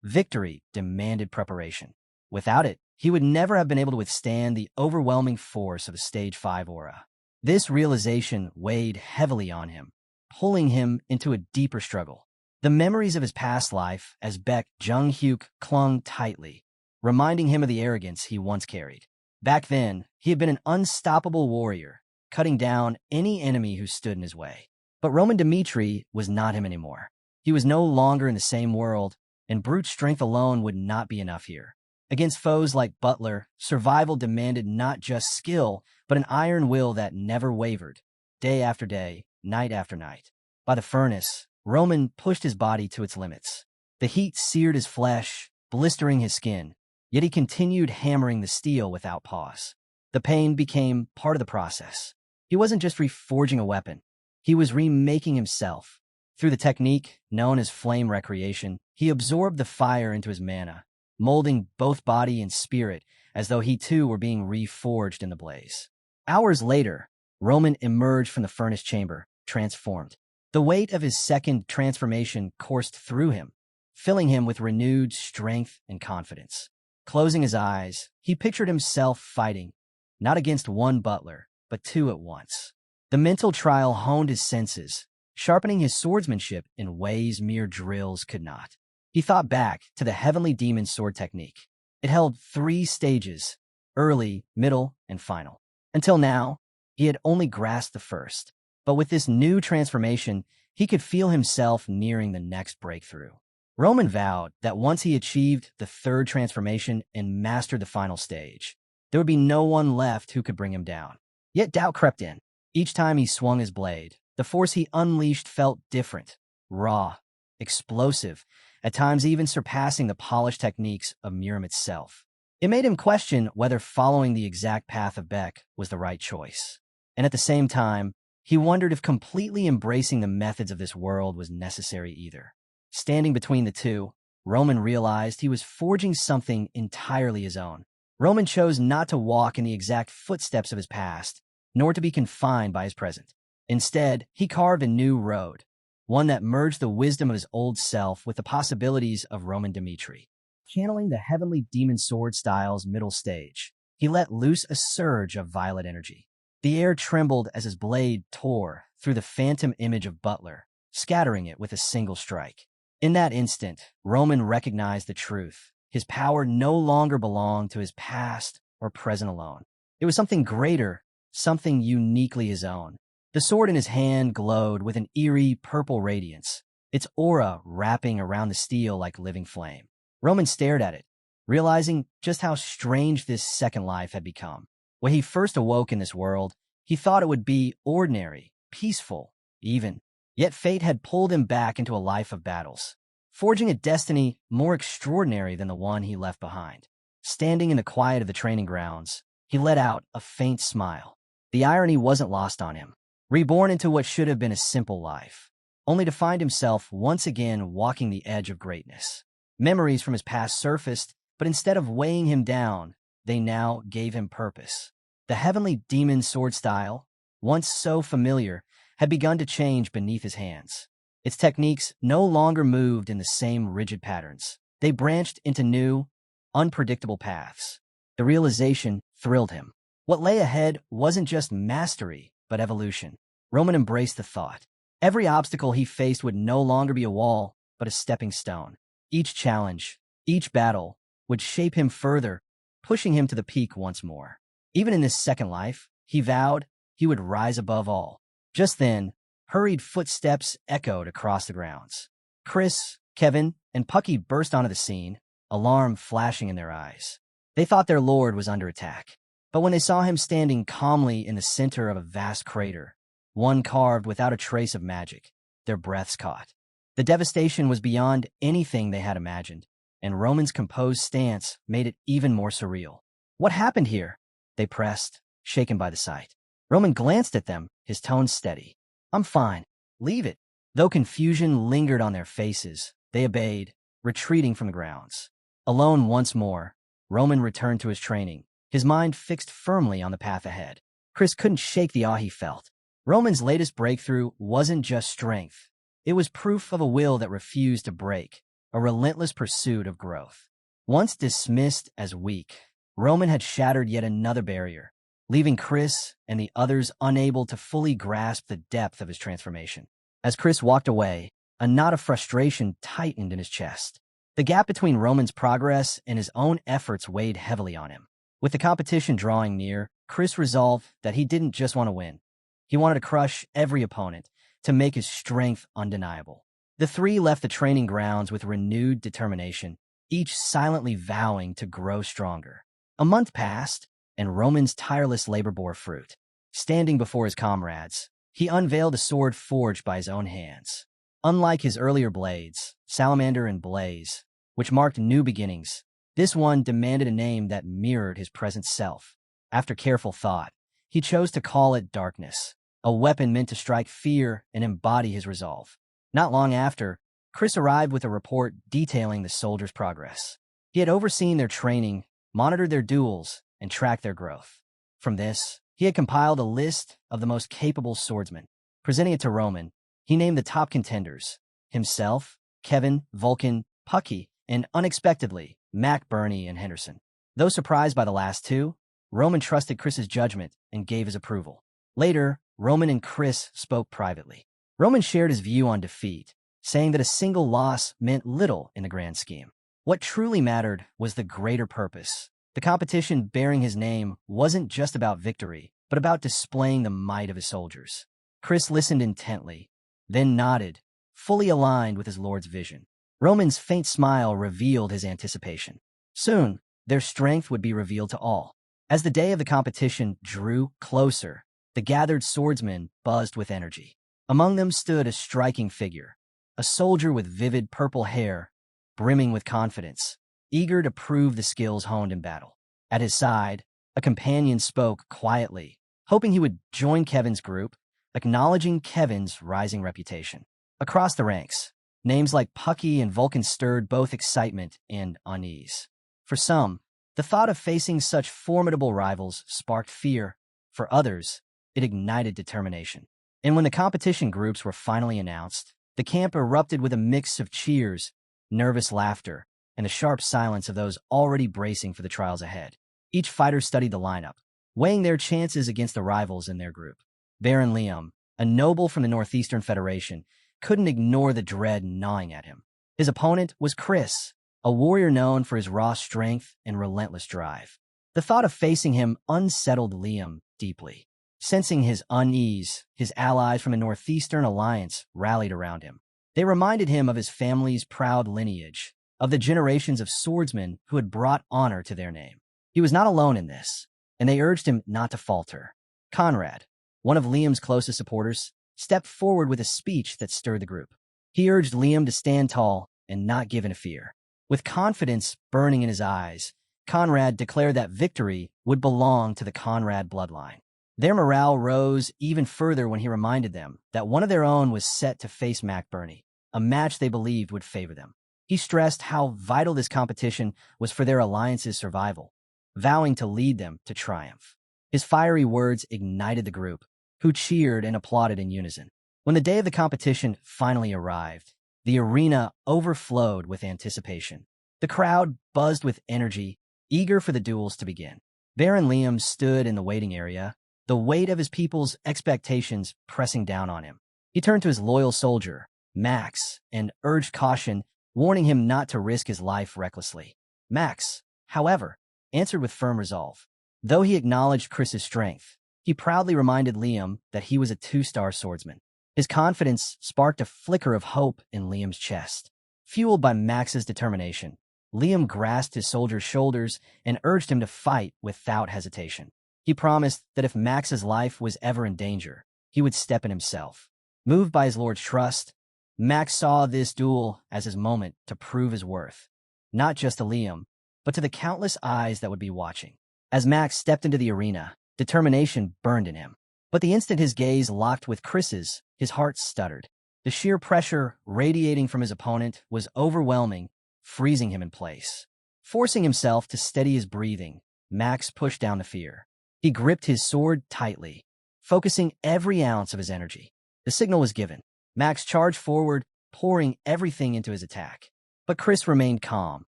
Victory demanded preparation. Without it, he would never have been able to withstand the overwhelming force of a Stage 5 aura. This realization weighed heavily on him, pulling him into a deeper struggle. The memories of his past life as Baek Jung-hyuk clung tightly, reminding him of the arrogance he once carried. Back then, he had been an unstoppable warrior, cutting down any enemy who stood in his way. But Roman Dimitri was not him anymore. He was no longer in the same world, and brute strength alone would not be enough here. Against foes like Butler, survival demanded not just skill, but an iron will that never wavered, day after day, night after night. By the furnace, Roman pushed his body to its limits. The heat seared his flesh, blistering his skin, yet he continued hammering the steel without pause. The pain became part of the process. He wasn't just reforging a weapon. He was remaking himself. Through the technique known as flame recreation, he absorbed the fire into his mana, molding both body and spirit as though he too were being reforged in the blaze. Hours later, Roman emerged from the furnace chamber, transformed. The weight of his second transformation coursed through him, filling him with renewed strength and confidence. Closing his eyes, he pictured himself fighting, not against one Butler, but two at once. The mental trial honed his senses, sharpening his swordsmanship in ways mere drills could not. He thought back to the Heavenly Demon sword technique. It held 3 stages, early, middle, and final. Until now, he had only grasped the first. But with this new transformation, he could feel himself nearing the next breakthrough. Roman vowed that once he achieved the 3rd transformation and mastered the final stage, there would be no one left who could bring him down. Yet doubt crept in. Each time he swung his blade, the force he unleashed felt different, raw, explosive, at times even surpassing the polished techniques of Miram itself. It made him question whether following the exact path of Baek was the right choice. And at the same time, he wondered if completely embracing the methods of this world was necessary either. Standing between the two, Roman realized he was forging something entirely his own. Roman chose not to walk in the exact footsteps of his past, nor to be confined by his present. Instead, he carved a new road, one that merged the wisdom of his old self with the possibilities of Roman Dimitri. Channeling the Heavenly Demon Sword style's middle stage, he let loose a surge of violet energy. The air trembled as his blade tore through the phantom image of Butler, scattering it with a single strike. In that instant, Roman recognized the truth. His power no longer belonged to his past or present alone. It was something greater, something uniquely his own. The sword in his hand glowed with an eerie purple radiance, its aura wrapping around the steel like living flame. Roman stared at it, realizing just how strange this second life had become. When he first awoke in this world, he thought it would be ordinary, peaceful, even. Yet fate had pulled him back into a life of battles, forging a destiny more extraordinary than the one he left behind. Standing in the quiet of the training grounds, he let out a faint smile. The irony wasn't lost on him. Reborn into what should have been a simple life, only to find himself once again walking the edge of greatness. Memories from his past surfaced, but instead of weighing him down, they now gave him purpose. The heavenly demon sword style, once so familiar, had begun to change beneath his hands. Its techniques no longer moved in the same rigid patterns. They branched into new, unpredictable paths. The realization thrilled him. What lay ahead wasn't just mastery, but evolution. Roman embraced the thought. Every obstacle he faced would no longer be a wall, but a stepping stone. Each challenge, each battle, would shape him further, pushing him to the peak once more. Even in this second life, he vowed he would rise above all. Just then, hurried footsteps echoed across the grounds. Chris, Kevin, and Pucky burst onto the scene, alarm flashing in their eyes. They thought their lord was under attack. But when they saw him standing calmly in the center of a vast crater, one carved without a trace of magic, their breaths caught. The devastation was beyond anything they had imagined, and Roman's composed stance made it even more surreal. What happened here? They pressed, shaken by the sight. Roman glanced at them, his tone steady. I'm fine. Leave it. Though confusion lingered on their faces, they obeyed, retreating from the grounds. Alone once more, Roman returned to his training, his mind fixed firmly on the path ahead. Chris couldn't shake the awe he felt. Roman's latest breakthrough wasn't just strength. It was proof of a will that refused to break, a relentless pursuit of growth. Once dismissed as weak, Roman had shattered yet another barrier, leaving Chris and the others unable to fully grasp the depth of his transformation. As Chris walked away, a knot of frustration tightened in his chest. The gap between Roman's progress and his own efforts weighed heavily on him. With the competition drawing near, Chris resolved that he didn't just want to win. He wanted to crush every opponent, to make his strength undeniable. The three left the training grounds with renewed determination, each silently vowing to grow stronger. A month passed, and Roman's tireless labor bore fruit. Standing before his comrades, he unveiled a sword forged by his own hands. Unlike his earlier blades, Salamander and Blaze, which marked new beginnings, this one demanded a name that mirrored his present self. After careful thought, he chose to call it Darkness, a weapon meant to strike fear and embody his resolve. Not long after, Chris arrived with a report detailing the soldiers' progress. He had overseen their training, monitored their duels, and tracked their growth. From this, he had compiled a list of the most capable swordsmen. Presenting it to Roman, he named the top contenders: himself, Kevin, Vulcan, Pucky, and unexpectedly, Mac, Bernie, and Henderson. Though surprised by the last two, Roman trusted Chris's judgment and gave his approval. Later, Roman and Chris spoke privately. Roman shared his view on defeat, saying that a single loss meant little in the grand scheme. What truly mattered was the greater purpose. The competition bearing his name wasn't just about victory, but about displaying the might of his soldiers. Chris listened intently, then nodded, fully aligned with his lord's vision. Roman's faint smile revealed his anticipation. Soon, their strength would be revealed to all. As the day of the competition drew closer, the gathered swordsmen buzzed with energy. Among them stood a striking figure, a soldier with vivid purple hair, brimming with confidence, eager to prove the skills honed in battle. At his side, a companion spoke quietly, hoping he would join Kevin's group, acknowledging Kevin's rising reputation. Across the ranks, names like Pucky and Vulcan stirred both excitement and unease. For some, the thought of facing such formidable rivals sparked fear. For others, it ignited determination. And when the competition groups were finally announced, the camp erupted with a mix of cheers, nervous laughter, and the sharp silence of those already bracing for the trials ahead. Each fighter studied the lineup, weighing their chances against the rivals in their group. Baron Liam, a noble from the Northeastern Federation, couldn't ignore the dread gnawing at him. His opponent was Chris, a warrior known for his raw strength and relentless drive. The thought of facing him unsettled Liam deeply. Sensing his unease, his allies from the Northeastern Alliance rallied around him. They reminded him of his family's proud lineage, of the generations of swordsmen who had brought honor to their name. He was not alone in this, and they urged him not to falter. Conrad, one of Liam's closest supporters, stepped forward with a speech that stirred the group. He urged Liam to stand tall and not give in to fear. With confidence burning in his eyes, Conrad declared that victory would belong to the Conrad bloodline. Their morale rose even further when he reminded them that one of their own was set to face Mac Burney, a match they believed would favor them. He stressed how vital this competition was for their alliance's survival, vowing to lead them to triumph. His fiery words ignited the group, who cheered and applauded in unison. When the day of the competition finally arrived, the arena overflowed with anticipation. The crowd buzzed with energy, eager for the duels to begin. Baron Liam stood in the waiting area, the weight of his people's expectations pressing down on him. He turned to his loyal soldier, Max, and urged caution, warning him not to risk his life recklessly. Max, however, answered with firm resolve. Though he acknowledged Chris's strength, he proudly reminded Liam that he was a two-star swordsman. His confidence sparked a flicker of hope in Liam's chest. Fueled by Max's determination, Liam grasped his soldier's shoulders and urged him to fight without hesitation. He promised that if Max's life was ever in danger, he would step in himself. Moved by his lord's trust, Max saw this duel as his moment to prove his worth, not just to Liam, but to the countless eyes that would be watching. As Max stepped into the arena, determination burned in him. But the instant his gaze locked with Chris's, his heart stuttered. The sheer pressure radiating from his opponent was overwhelming, freezing him in place. Forcing himself to steady his breathing, Max pushed down the fear. He gripped his sword tightly, focusing every ounce of his energy. The signal was given. Max charged forward, pouring everything into his attack. But Chris remained calm,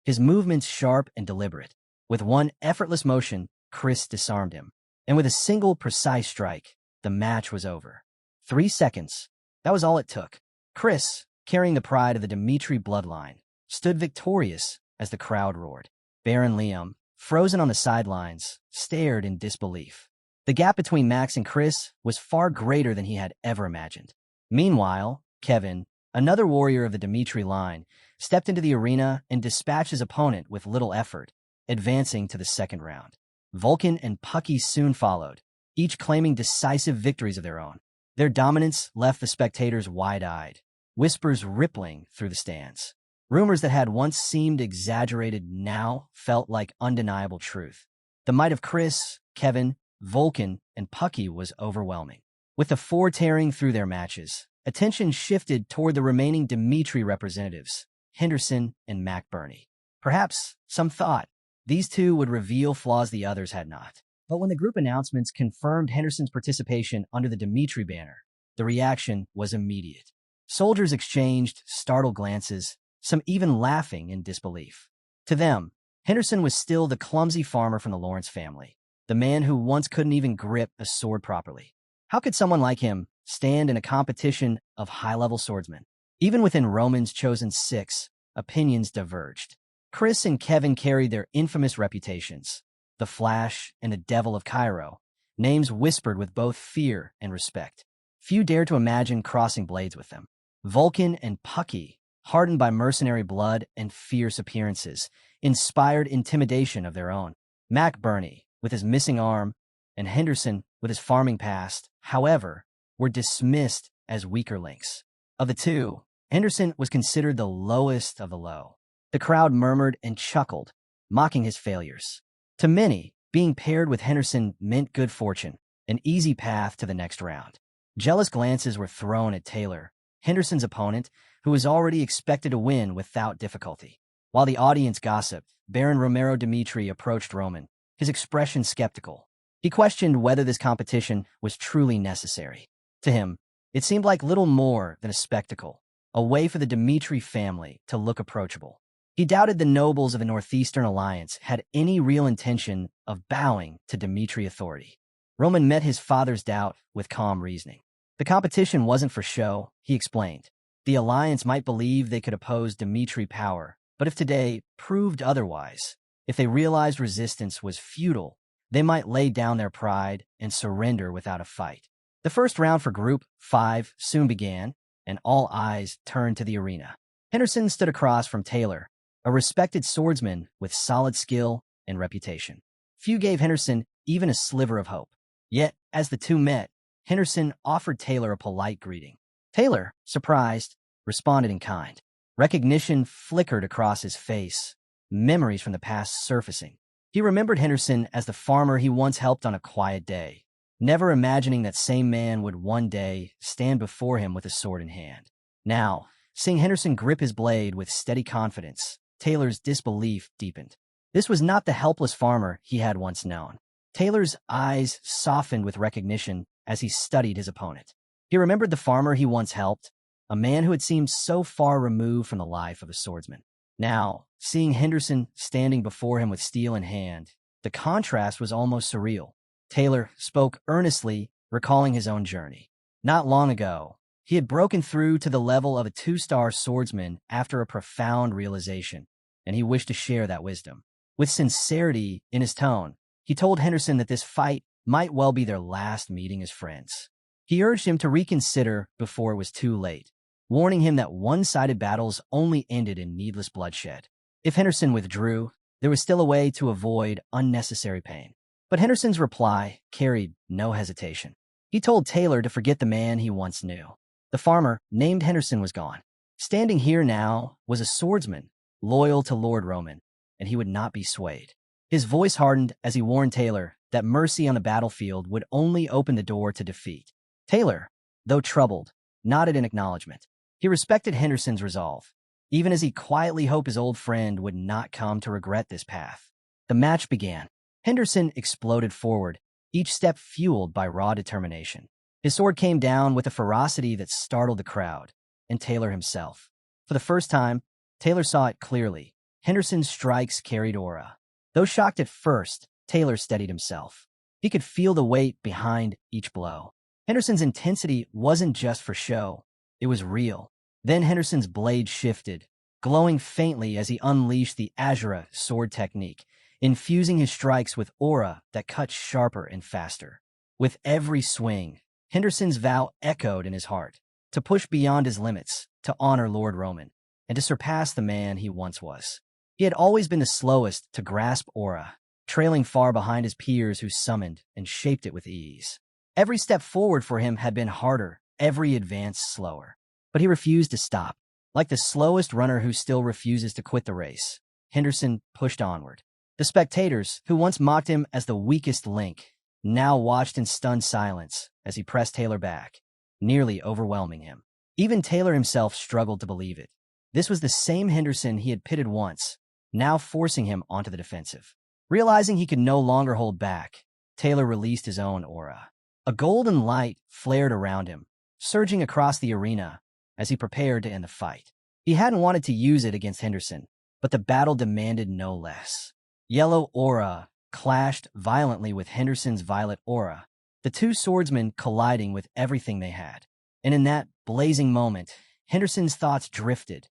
his movements sharp and deliberate. With one effortless motion, Chris disarmed him. And with a single precise strike, the match was over. 3 seconds. That was all it took. Chris, carrying the pride of the Dmitri bloodline, stood victorious as the crowd roared. Baron Liam, frozen on the sidelines, stared in disbelief. The gap between Max and Chris was far greater than he had ever imagined. Meanwhile, Kevin, another warrior of the Dmitri line, stepped into the arena and dispatched his opponent with little effort, advancing to the second round. Vulcan and Pucky soon followed, each claiming decisive victories of their own. Their dominance left the spectators wide-eyed, whispers rippling through the stands. Rumors that had once seemed exaggerated now felt like undeniable truth. The might of Chris, Kevin, Vulcan, and Pucky was overwhelming. With the four tearing through their matches, attention shifted toward the remaining Dmitri representatives, Henderson and Mac Burney. Perhaps, some thought, these two would reveal flaws the others had not. But when the group announcements confirmed Henderson's participation under the Dmitri banner, the reaction was immediate. Soldiers exchanged startled glances, some even laughing in disbelief. To them, Henderson was still the clumsy farmer from the Lawrence family, the man who once couldn't even grip a sword properly. How could someone like him stand in a competition of high-level swordsmen? Even within Roman's chosen six, opinions diverged. Chris and Kevin carried their infamous reputations, the Flash and the Devil of Cairo, names whispered with both fear and respect. Few dared to imagine crossing blades with them. Vulcan and Pucky, hardened by mercenary blood and fierce appearances, inspired intimidation of their own. Mac Burney, with his missing arm, and Henderson, with his farming past, however, were dismissed as weaker links. Of the two, Henderson was considered the lowest of the low. The crowd murmured and chuckled, mocking his failures. To many, being paired with Henderson meant good fortune, an easy path to the next round. Jealous glances were thrown at Taylor, Henderson's opponent, who was already expected to win without difficulty. While the audience gossiped, Baron Romero Dmitri approached Roman, his expression skeptical. He questioned whether this competition was truly necessary. To him, it seemed like little more than a spectacle, a way for the Dmitri family to look approachable. He doubted the nobles of the Northeastern Alliance had any real intention of bowing to Dmitri authority. Roman met his father's doubt with calm reasoning. The competition wasn't for show, he explained. The Alliance might believe they could oppose Dmitri power But if today proved otherwise, if they realized resistance was futile, they might lay down their pride and surrender without a fight. The first round for Group 5 soon began, and all eyes turned to the arena. Henderson stood across from Taylor, a respected swordsman with solid skill and reputation. Few gave Henderson even a sliver of hope. Yet, as the two met, Henderson offered Taylor a polite greeting. Taylor, surprised, responded in kind. Recognition flickered across his face, memories from the past surfacing. He remembered Henderson as the farmer he once helped on a quiet day, never imagining that same man would one day stand before him with a sword in hand. Now, seeing Henderson grip his blade with steady confidence, Taylor's disbelief deepened. This was not the helpless farmer he had once known. Taylor's eyes softened with recognition as he studied his opponent. He remembered the farmer he once helped, a man who had seemed so far removed from the life of a swordsman. Now, seeing Henderson standing before him with steel in hand, the contrast was almost surreal. Taylor spoke earnestly, recalling his own journey. Not long ago, he had broken through to the level of a 2-star swordsman after a profound realization, and he wished to share that wisdom. With sincerity in his tone, he told Henderson that this fight might well be their last meeting as friends. He urged him to reconsider before it was too late, warning him that one-sided battles only ended in needless bloodshed. If Henderson withdrew, there was still a way to avoid unnecessary pain. But Henderson's reply carried no hesitation. He told Taylor to forget the man he once knew. The farmer, named Henderson, was gone. Standing here now was a swordsman, loyal to Lord Roman, and he would not be swayed. His voice hardened as he warned Taylor that mercy on the battlefield would only open the door to defeat. Taylor, though troubled, nodded in acknowledgement. He respected Henderson's resolve, even as he quietly hoped his old friend would not come to regret this path. The match began. Henderson exploded forward, each step fueled by raw determination. His sword came down with a ferocity that startled the crowd, and Taylor himself. For the first time, Taylor saw it clearly. Henderson's strikes carried aura. Though shocked at first, Taylor steadied himself. He could feel the weight behind each blow. Henderson's intensity wasn't just for show. It was real. Then Henderson's blade shifted, glowing faintly as he unleashed the Azura sword technique, infusing his strikes with aura that cut sharper and faster. With every swing, Henderson's vow echoed in his heart, to push beyond his limits, to honor Lord Roman, and to surpass the man he once was. He had always been the slowest to grasp aura, trailing far behind his peers who summoned and shaped it with ease. Every step forward for him had been harder, every advance slower. But he refused to stop. Like the slowest runner who still refuses to quit the race, Henderson pushed onward. The spectators, who once mocked him as the weakest link, now watched in stunned silence as he pressed Taylor back, nearly overwhelming him. Even Taylor himself struggled to believe it. This was the same Henderson he had pitted once, now forcing him onto the defensive. Realizing he could no longer hold back, Taylor released his own aura. A golden light flared around him, surging across the arena as he prepared to end the fight. He hadn't wanted to use it against Henderson, but the battle demanded no less. Yellow aura clashed violently with Henderson's violet aura, the two swordsmen colliding with everything they had. And in that blazing moment, Henderson's thoughts drifted,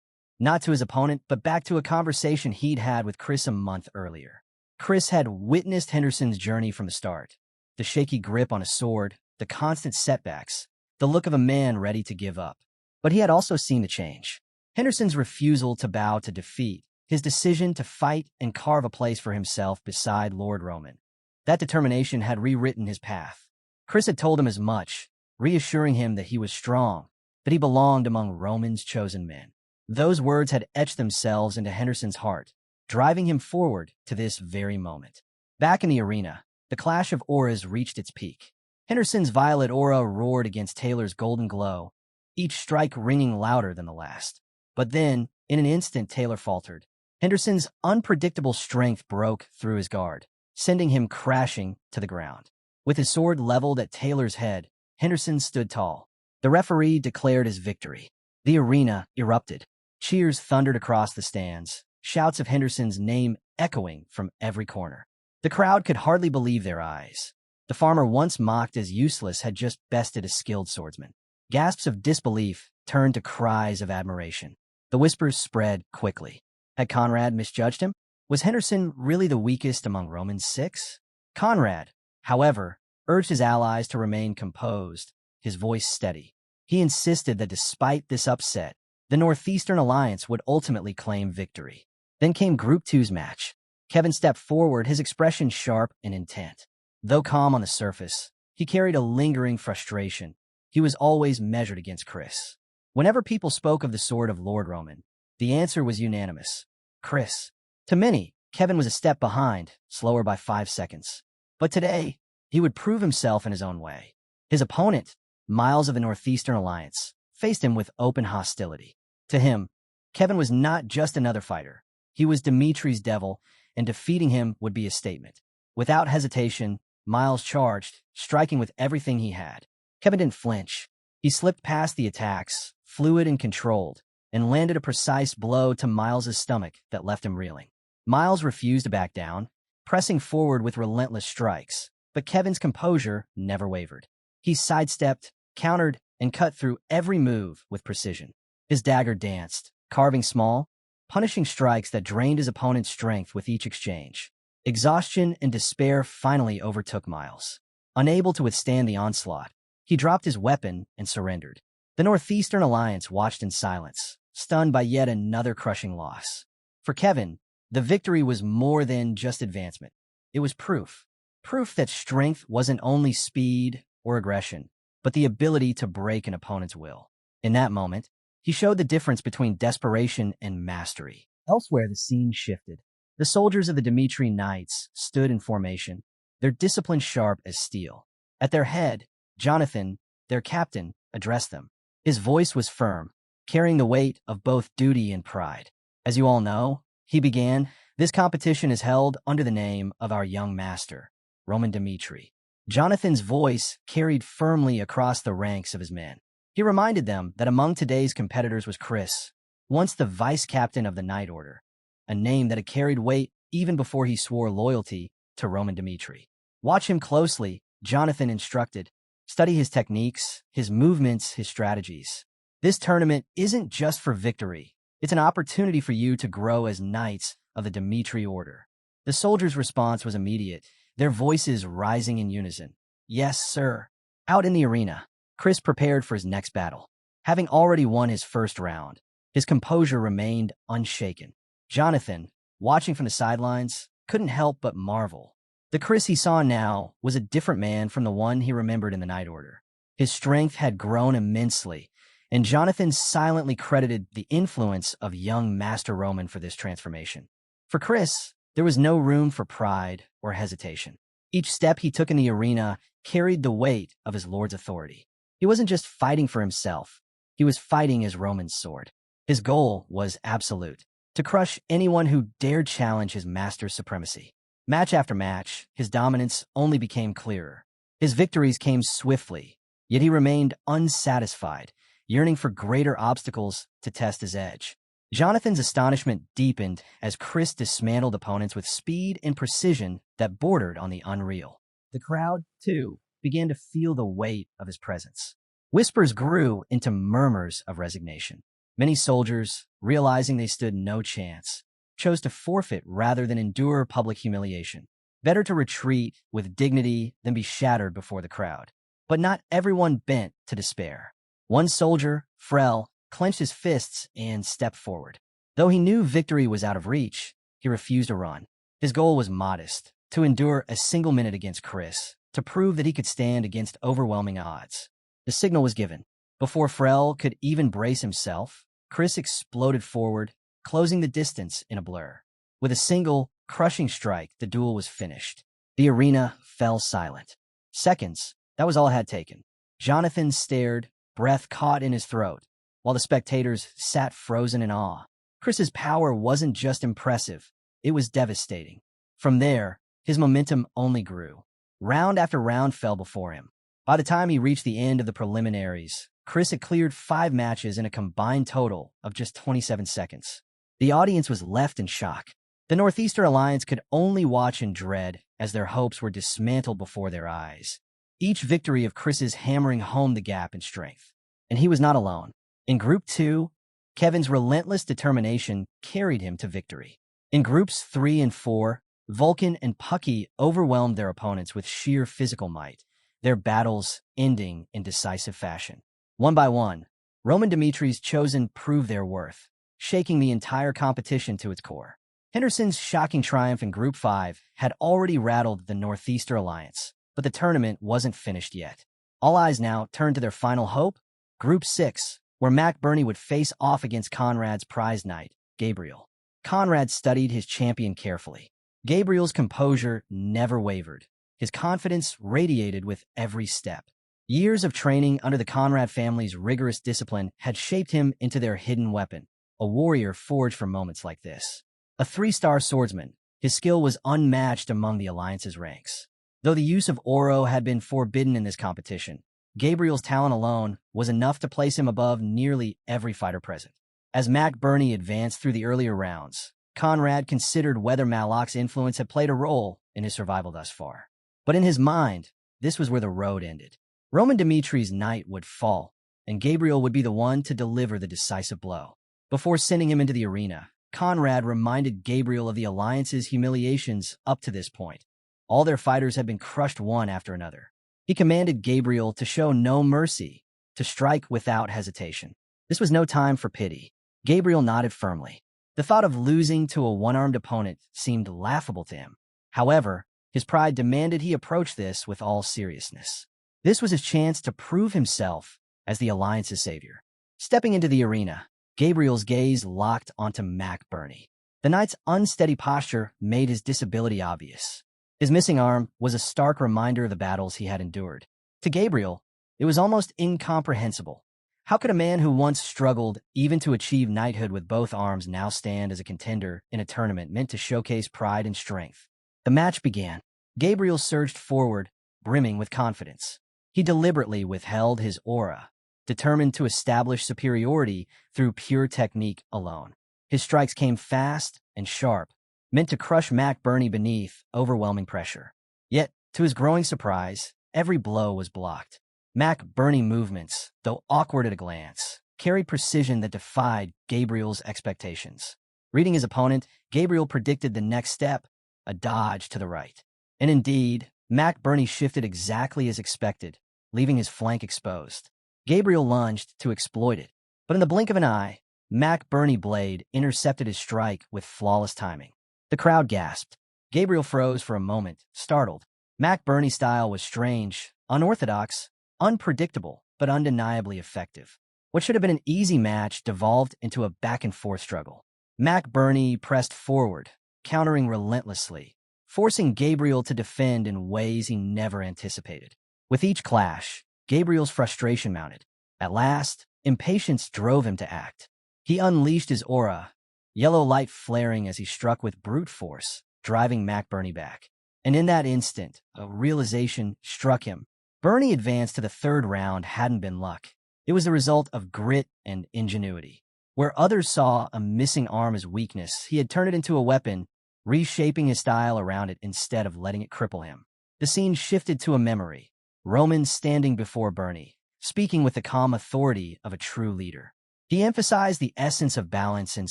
not to his opponent, but back to a conversation he'd had with Chris a month earlier. Chris had witnessed Henderson's journey from the start. The shaky grip on a sword, the constant setbacks, the look of a man ready to give up. But he had also seen the change. Henderson's refusal to bow to defeat, his decision to fight and carve a place for himself beside Lord Roman. That determination had rewritten his path. Chris had told him as much, reassuring him that he was strong, that he belonged among Roman's chosen men. Those words had etched themselves into Henderson's heart, driving him forward to this very moment. Back in the arena, the clash of auras reached its peak. Henderson's violet aura roared against Taylor's golden glow, each strike ringing louder than the last. But then, in an instant, Taylor faltered. Henderson's unpredictable strength broke through his guard, sending him crashing to the ground. With his sword leveled at Taylor's head, Henderson stood tall. The referee declared his victory. The arena erupted. Cheers thundered across the stands, shouts of Henderson's name echoing from every corner. The crowd could hardly believe their eyes. The farmer once mocked as useless had just bested a skilled swordsman. Gasps of disbelief turned to cries of admiration. The whispers spread quickly. Had Conrad misjudged him? Was Henderson really the weakest among Roman's six? Conrad, however, urged his allies to remain composed, his voice steady. He insisted that despite this upset, the Northeastern Alliance would ultimately claim victory. Then came Group Two's match. Kevin stepped forward, his expression sharp and intent. Though calm on the surface, he carried a lingering frustration. He was always measured against Chris. Whenever people spoke of the sword of Lord Roman, the answer was unanimous: Chris. To many, Kevin was a step behind, slower by 5 seconds. But today, he would prove himself in his own way. His opponent, Miles of the Northeastern Alliance, faced him with open hostility. To him, Kevin was not just another fighter. He was Dimitri's devil, and defeating him would be a statement. Without hesitation, Miles charged, striking with everything he had. Kevin didn't flinch. He slipped past the attacks, fluid and controlled, and landed a precise blow to Miles's stomach that left him reeling. Miles refused to back down, pressing forward with relentless strikes, but Kevin's composure never wavered. He sidestepped, countered, and cut through every move with precision. His dagger danced, carving small, punishing strikes that drained his opponent's strength with each exchange. Exhaustion and despair finally overtook Miles. Unable to withstand the onslaught, he dropped his weapon and surrendered. The Northeastern Alliance watched in silence, stunned by yet another crushing loss. For Kevin, the victory was more than just advancement. It was proof. Proof that strength wasn't only speed or aggression, but the ability to break an opponent's will. In that moment, he showed the difference between desperation and mastery. Elsewhere, the scene shifted. The soldiers of the Dimitri Knights stood in formation, their discipline sharp as steel. At their head, Jonathan, their captain, addressed them. His voice was firm, carrying the weight of both duty and pride. As you all know, he began, this competition is held under the name of our young master, Roman Dimitri. Jonathan's voice carried firmly across the ranks of his men. He reminded them that among today's competitors was Chris, once the vice captain of the Knight Order, a name that had carried weight even before he swore loyalty to Roman Dimitri. Watch him closely, Jonathan instructed. Study his techniques, his movements, his strategies. This tournament isn't just for victory. It's an opportunity for you to grow as knights of the Dimitri Order. The soldiers' response was immediate, their voices rising in unison. Yes, sir. Out in the arena, Chris prepared for his next battle. Having already won his first round, his composure remained unshaken. Jonathan, watching from the sidelines, couldn't help but marvel. The Chris he saw now was a different man from the one he remembered in the Knight Order. His strength had grown immensely, and Jonathan silently credited the influence of young Master Roman for this transformation. For Chris, there was no room for pride or hesitation. Each step he took in the arena carried the weight of his lord's authority. He wasn't just fighting for himself. He was fighting as Roman's sword. His goal was absolute, to crush anyone who dared challenge his master's supremacy. Match after match, his dominance only became clearer. His victories came swiftly, yet he remained unsatisfied, yearning for greater obstacles to test his edge. Jonathan's astonishment deepened as Chris dismantled opponents with speed and precision that bordered on the unreal. The crowd, too, began to feel the weight of his presence. Whispers grew into murmurs of resignation. Many soldiers, realizing they stood no chance, chose to forfeit rather than endure public humiliation. Better to retreat with dignity than be shattered before the crowd. But not everyone bent to despair. One soldier, Frel, clenched his fists and stepped forward. Though he knew victory was out of reach, he refused to run. His goal was modest, to endure a single minute against Chris, to prove that he could stand against overwhelming odds. The signal was given. Before Frel could even brace himself, Chris exploded forward, closing the distance in a blur. With a single, crushing strike, the duel was finished. The arena fell silent. Seconds, that was all it had taken. Jonathan stared, breath caught in his throat, while the spectators sat frozen in awe. Chris's power wasn't just impressive, it was devastating. From there, his momentum only grew. Round after round fell before him. By the time he reached the end of the preliminaries, Chris had cleared 5 matches in a combined total of just 27 seconds. The audience was left in shock. The Northeastern Alliance could only watch in dread as their hopes were dismantled before their eyes. Each victory of Chris's hammering home the gap in strength. And he was not alone. In Group 2, Kevin's relentless determination carried him to victory. In groups 3 and 4, Vulcan and Pucky overwhelmed their opponents with sheer physical might, their battles ending in decisive fashion. One by one, Roman Dimitri's chosen proved their worth, shaking the entire competition to its core. Henderson's shocking triumph in Group 5 had already rattled the Northeaster Alliance, but the tournament wasn't finished yet. All eyes now turned to their final hope, Group 6, where Mac Burney would face off against Conrad's prize knight, Gabriel. Conrad studied his champion carefully. Gabriel's composure never wavered. His confidence radiated with every step. Years of training under the Conrad family's rigorous discipline had shaped him into their hidden weapon, a warrior forged for moments like this. A 3-star swordsman, his skill was unmatched among the Alliance's ranks. Though the use of Oro had been forbidden in this competition, Gabriel's talent alone was enough to place him above nearly every fighter present. As Mac Burney advanced through the earlier rounds, Conrad considered whether Malak's influence had played a role in his survival thus far. But in his mind, this was where the road ended. Roman Dimitri's knight would fall, and Gabriel would be the one to deliver the decisive blow. Before sending him into the arena, Conrad reminded Gabriel of the Alliance's humiliations up to this point. All their fighters had been crushed one after another. He commanded Gabriel to show no mercy, to strike without hesitation. This was no time for pity. Gabriel nodded firmly. The thought of losing to a one-armed opponent seemed laughable to him. However, his pride demanded he approach this with all seriousness. This was his chance to prove himself as the Alliance's savior. Stepping into the arena, Gabriel's gaze locked onto Mac Burney. The knight's unsteady posture made his disability obvious. His missing arm was a stark reminder of the battles he had endured. To Gabriel, it was almost incomprehensible. How could a man who once struggled even to achieve knighthood with both arms now stand as a contender in a tournament meant to showcase pride and strength? The match began. Gabriel surged forward, brimming with confidence. He deliberately withheld his aura, determined to establish superiority through pure technique alone. His strikes came fast and sharp, meant to crush Mac Burney beneath overwhelming pressure. Yet, to his growing surprise, every blow was blocked. Mac Burney movements, though awkward at a glance, carried precision that defied Gabriel's expectations. Reading his opponent, Gabriel predicted the next step, a dodge to the right. And indeed, Mac Burney shifted exactly as expected, leaving his flank exposed. Gabriel lunged to exploit it, but in the blink of an eye, Mac Burney blade intercepted his strike with flawless timing. The crowd gasped. Gabriel froze for a moment, startled. Mac Burney's style was strange, unorthodox, unpredictable, but undeniably effective. What should have been an easy match devolved into a back-and-forth struggle. Mac Burney pressed forward, countering relentlessly, forcing Gabriel to defend in ways he never anticipated. With each clash, Gabriel's frustration mounted. At last, impatience drove him to act. He unleashed his aura, yellow light flaring as he struck with brute force, driving Mac Burney back. And in that instant, a realization struck him. Burney advanced to the third round hadn't been luck. It was the result of grit and ingenuity. Where others saw a missing arm as weakness, he had turned it into a weapon, reshaping his style around it instead of letting it cripple him. The scene shifted to a memory. Roman standing before Burney, speaking with the calm authority of a true leader. He emphasized the essence of balance and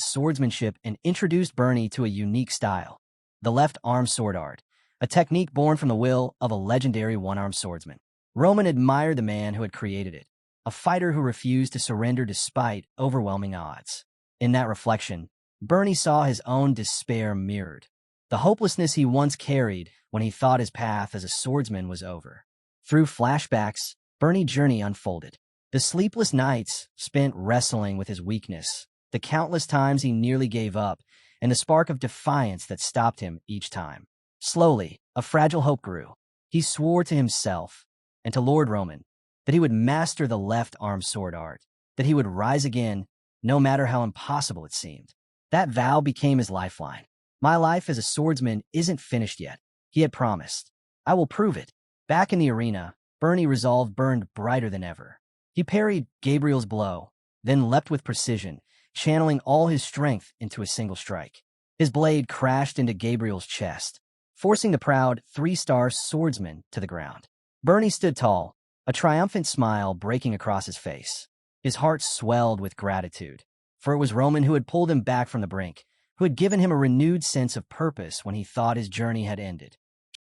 swordsmanship and introduced Burney to a unique style, the left-arm sword art, a technique born from the will of a legendary one-armed swordsman. Roman admired the man who had created it, a fighter who refused to surrender despite overwhelming odds. In that reflection, Burney saw his own despair mirrored, the hopelessness he once carried when he thought his path as a swordsman was over. Through flashbacks, Burney's journey unfolded. The sleepless nights spent wrestling with his weakness, the countless times he nearly gave up, and the spark of defiance that stopped him each time. Slowly, a fragile hope grew. He swore to himself and to Lord Roman that he would master the left-arm sword art, that he would rise again, no matter how impossible it seemed. That vow became his lifeline. My life as a swordsman isn't finished yet, he had promised. I will prove it. Back in the arena, Burney's resolve burned brighter than ever. He parried Gabriel's blow, then leapt with precision, channeling all his strength into a single strike. His blade crashed into Gabriel's chest, forcing the proud 3-star swordsman to the ground. Burney stood tall, a triumphant smile breaking across his face. His heart swelled with gratitude. for it was Roman who had pulled him back from the brink, who had given him a renewed sense of purpose when he thought his journey had ended.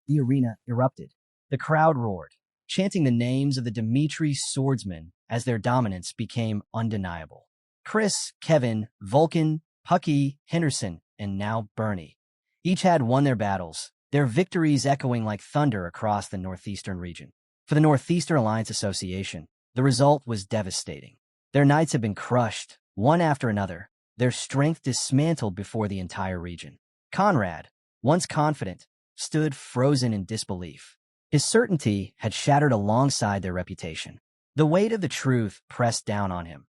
The arena erupted. The crowd roared, chanting the names of the Dmitri swordsmen as their dominance became undeniable. Chris, Kevin, Vulcan, Pucky, Henderson, and now Bernie. Each had won their battles, their victories echoing like thunder across the northeastern region. For the Northeastern Alliance Association, the result was devastating. Their knights had been crushed, one after another, their strength dismantled before the entire region. Conrad, once confident, stood frozen in disbelief. His certainty had shattered alongside their reputation. The weight of the truth pressed down on him.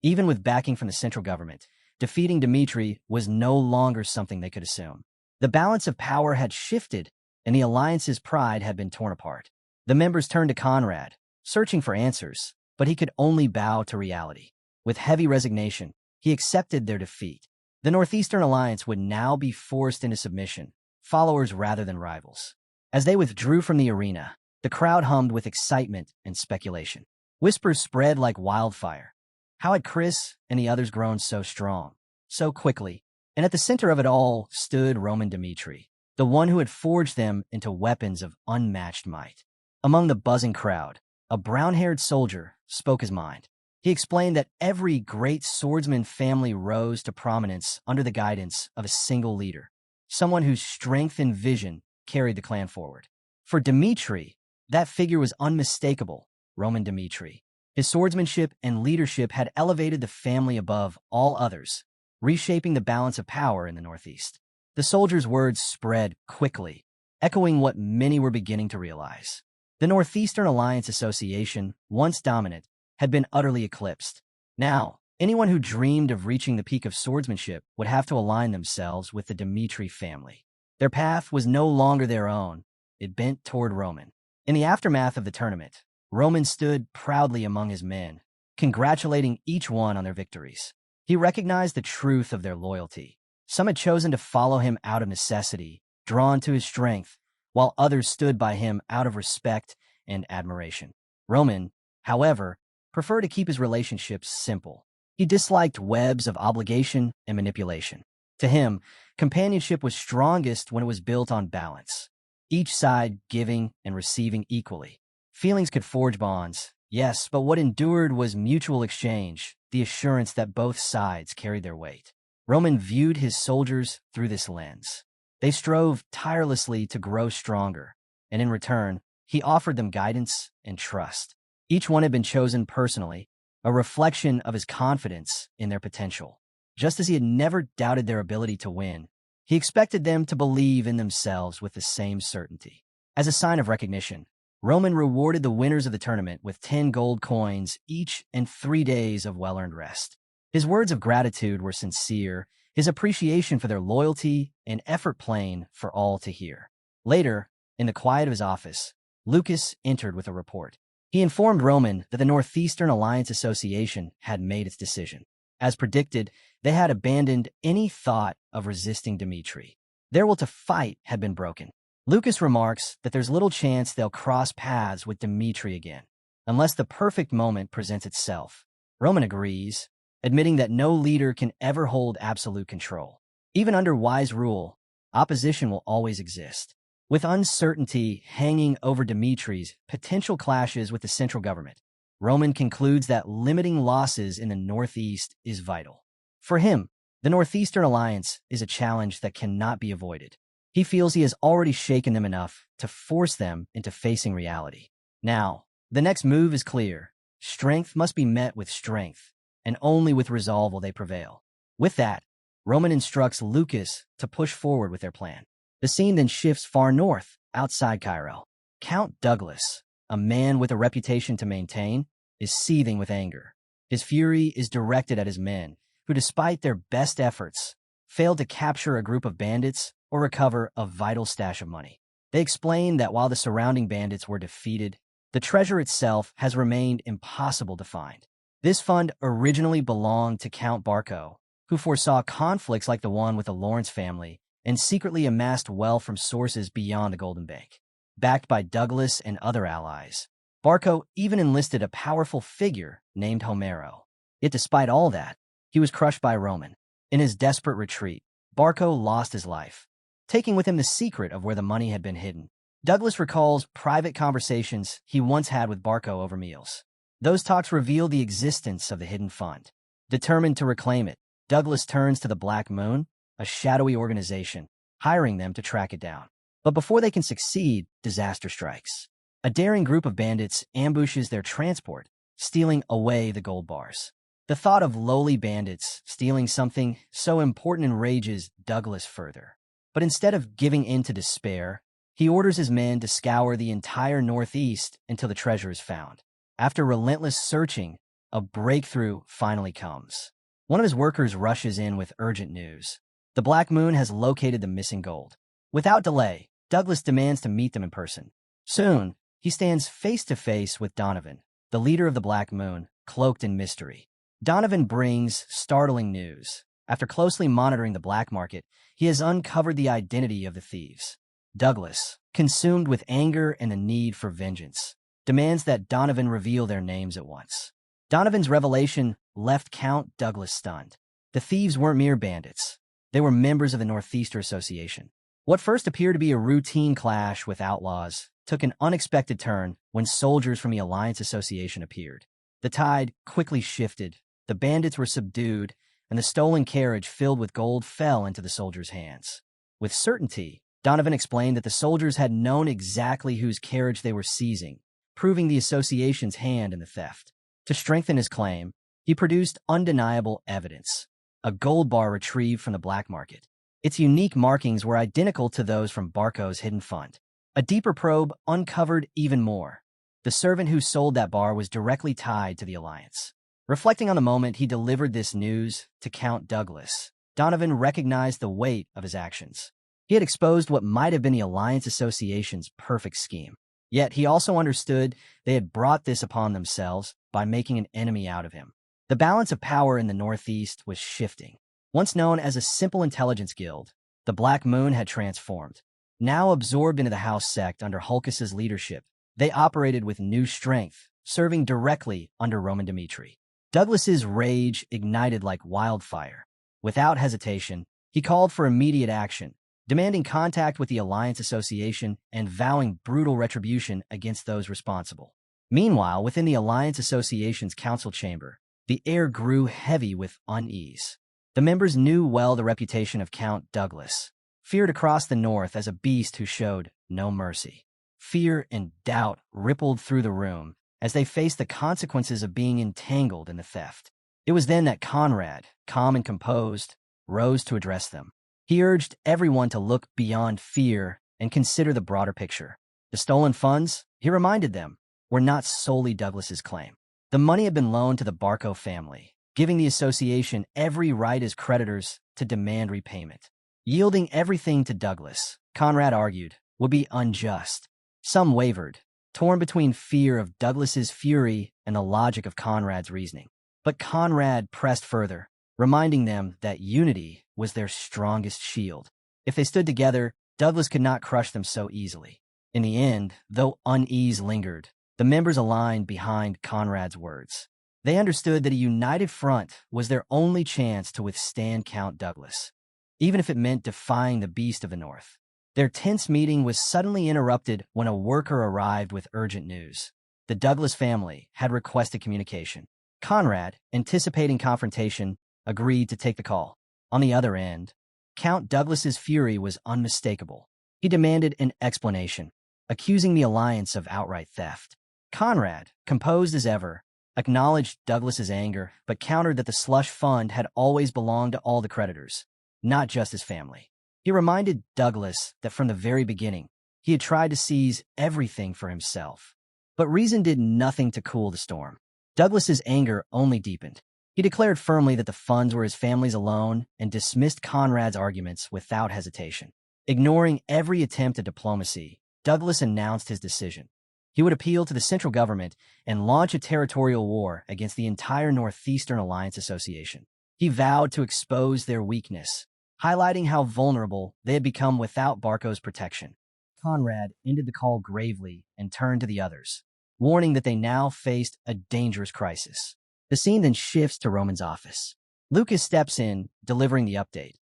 Even with backing from the central government, defeating Dmitri was no longer something they could assume. The balance of power had shifted, and the alliance's pride had been torn apart. The members turned to Conrad, searching for answers, but he could only bow to reality. With heavy resignation, he accepted their defeat. The Northeastern Alliance would now be forced into submission, followers rather than rivals. As they withdrew from the arena, the crowd hummed with excitement and speculation. Whispers spread like wildfire. How had Chris and the others grown so strong, so quickly? And at the center of it all stood Roman Dmitri, the one who had forged them into weapons of unmatched might. Among the buzzing crowd, a brown-haired soldier spoke his mind. He explained that every great swordsman family rose to prominence under the guidance of a single leader, someone whose strength and vision carried the clan forward. For Dmitri, that figure was unmistakable, Roman Dmitri. His swordsmanship and leadership had elevated the family above all others, reshaping the balance of power in the Northeast. The soldier's words spread quickly, echoing what many were beginning to realize. The Northeastern Alliance Association, once dominant, had been utterly eclipsed. Now, anyone who dreamed of reaching the peak of swordsmanship would have to align themselves with the Dmitri family. Their path was no longer their own. It bent toward Roman. In the aftermath of the tournament, Roman stood proudly among his men, congratulating each one on their victories. He recognized the truth of their loyalty. Some had chosen to follow him out of necessity, drawn to his strength, while others stood by him out of respect and admiration. Roman, however, preferred to keep his relationships simple. He disliked webs of obligation and manipulation. To him, companionship was strongest when it was built on balance, each side giving and receiving equally. Feelings could forge bonds, yes, but what endured was mutual exchange, the assurance that both sides carried their weight. Roman viewed his soldiers through this lens. They strove tirelessly to grow stronger, and in return, he offered them guidance and trust. Each one had been chosen personally, a reflection of his confidence in their potential. Just as he had never doubted their ability to win, he expected them to believe in themselves with the same certainty. As a sign of recognition, Roman rewarded the winners of the tournament with 10 gold coins each and 3 days of well-earned rest. His words of gratitude were sincere, his appreciation for their loyalty and effort plain for all to hear. Later, in the quiet of his office, Lucas entered with a report. He informed Roman that the Northeastern Alliance Association had made its decision. As predicted, they had abandoned any thought of resisting Dmitri. Their will to fight had been broken. Lucas remarks that there's little chance they'll cross paths with Dmitri again, unless the perfect moment presents itself. Roman agrees, admitting that no leader can ever hold absolute control. Even under wise rule, opposition will always exist. With uncertainty hanging over Dmitri's potential clashes with the central government, Roman concludes that limiting losses in the Northeast is vital. For him, the Northeastern Alliance is a challenge that cannot be avoided. He feels he has already shaken them enough to force them into facing reality. Now, the next move is clear. Strength must be met with strength, and only with resolve will they prevail. With that, Roman instructs Lucas to push forward with their plan. The scene then shifts far north, outside Cairo. Count Douglas, a man with a reputation to maintain, is seething with anger. His fury is directed at his men, who despite their best efforts, failed to capture a group of bandits or recover a vital stash of money. They explain that while the surrounding bandits were defeated, the treasure itself has remained impossible to find. This fund originally belonged to Count Barco, who foresaw conflicts like the one with the Lawrence family and secretly amassed wealth from sources beyond the Golden Bank. Backed by Douglas and other allies, Barco even enlisted a powerful figure named Homero. Yet despite all that, he was crushed by Roman. In his desperate retreat, Barco lost his life, taking with him the secret of where the money had been hidden. Douglas recalls private conversations he once had with Barco over meals. Those talks reveal the existence of the hidden fund. Determined to reclaim it, Douglas turns to the Black Moon, a shadowy organization, hiring them to track it down. But before they can succeed, disaster strikes. A daring group of bandits ambushes their transport, stealing away the gold bars. The thought of lowly bandits stealing something so important enrages Douglas further. But instead of giving in to despair, he orders his men to scour the entire Northeast until the treasure is found. After relentless searching, a breakthrough finally comes. One of his workers rushes in with urgent news. The Black Moon has located the missing gold. Without delay, Douglas demands to meet them in person. Soon, he stands face to face with Donovan, the leader of the Black Moon, cloaked in mystery. Donovan brings startling news. After closely monitoring the black market, he has uncovered the identity of the thieves. Douglas, consumed with anger and the need for vengeance, demands that Donovan reveal their names at once. Donovan's revelation left Count Douglas stunned. The thieves weren't mere bandits. They were members of the Northeaster Association. What first appeared to be a routine clash with outlaws took an unexpected turn when soldiers from the Alliance Association appeared. The tide quickly shifted, the bandits were subdued, and the stolen carriage filled with gold fell into the soldiers' hands. With certainty, Donovan explained that the soldiers had known exactly whose carriage they were seizing, proving the association's hand in the theft. To strengthen his claim, he produced undeniable evidence: a gold bar retrieved from the black market. Its unique markings were identical to those from Barco's hidden fund. A deeper probe uncovered even more. The servant who sold that bar was directly tied to the Alliance. Reflecting on the moment he delivered this news to Count Douglas, Donovan recognized the weight of his actions. He had exposed what might have been the Alliance Association's perfect scheme. Yet he also understood they had brought this upon themselves by making an enemy out of him. The balance of power in the Northeast was shifting. Once known as a simple intelligence guild, the Black Moon had transformed. Now absorbed into the House sect under Hulkus's leadership, they operated with new strength, serving directly under Roman Dimitri. Douglas's rage ignited like wildfire. Without hesitation, he called for immediate action, demanding contact with the Alliance Association and vowing brutal retribution against those responsible. Meanwhile, within the Alliance Association's council chamber, the air grew heavy with unease. The members knew well the reputation of Count Douglas, feared across the north as a beast who showed no mercy. Fear and doubt rippled through the room as they faced the consequences of being entangled in the theft. It was then that Conrad, calm and composed, rose to address them. He urged everyone to look beyond fear and consider the broader picture. The stolen funds, he reminded them, were not solely Douglas's claim. The money had been loaned to the Barco family, giving the association every right as creditors to demand repayment. Yielding everything to Douglas, Conrad argued, would be unjust. Some wavered, torn between fear of Douglas's fury and the logic of Conrad's reasoning. But Conrad pressed further, reminding them that unity was their strongest shield. If they stood together, Douglas could not crush them so easily. In the end, though unease lingered, the members aligned behind Conrad's words. They understood that a united front was their only chance to withstand Count Douglas, even if it meant defying the beast of the North. Their tense meeting was suddenly interrupted when a worker arrived with urgent news. The Douglas family had requested communication. Conrad, anticipating confrontation, agreed to take the call. On the other end, Count Douglas's fury was unmistakable. He demanded an explanation, accusing the Alliance of outright theft. Conrad, composed as ever, acknowledged Douglas's anger, but countered that the slush fund had always belonged to all the creditors, not just his family. He reminded Douglas that from the very beginning, he had tried to seize everything for himself. But reason did nothing to cool the storm. Douglas's anger only deepened. He declared firmly that the funds were his family's alone and dismissed Conrad's arguments without hesitation. Ignoring every attempt at diplomacy, Douglas announced his decision. He would appeal to the central government and launch a territorial war against the entire Northeastern Alliance Association. He vowed to expose their weakness, highlighting how vulnerable they had become without Barco's protection. Conrad ended the call gravely and turned to the others, warning that they now faced a dangerous crisis. The scene then shifts to Roman's office. Lucas steps in, delivering the update.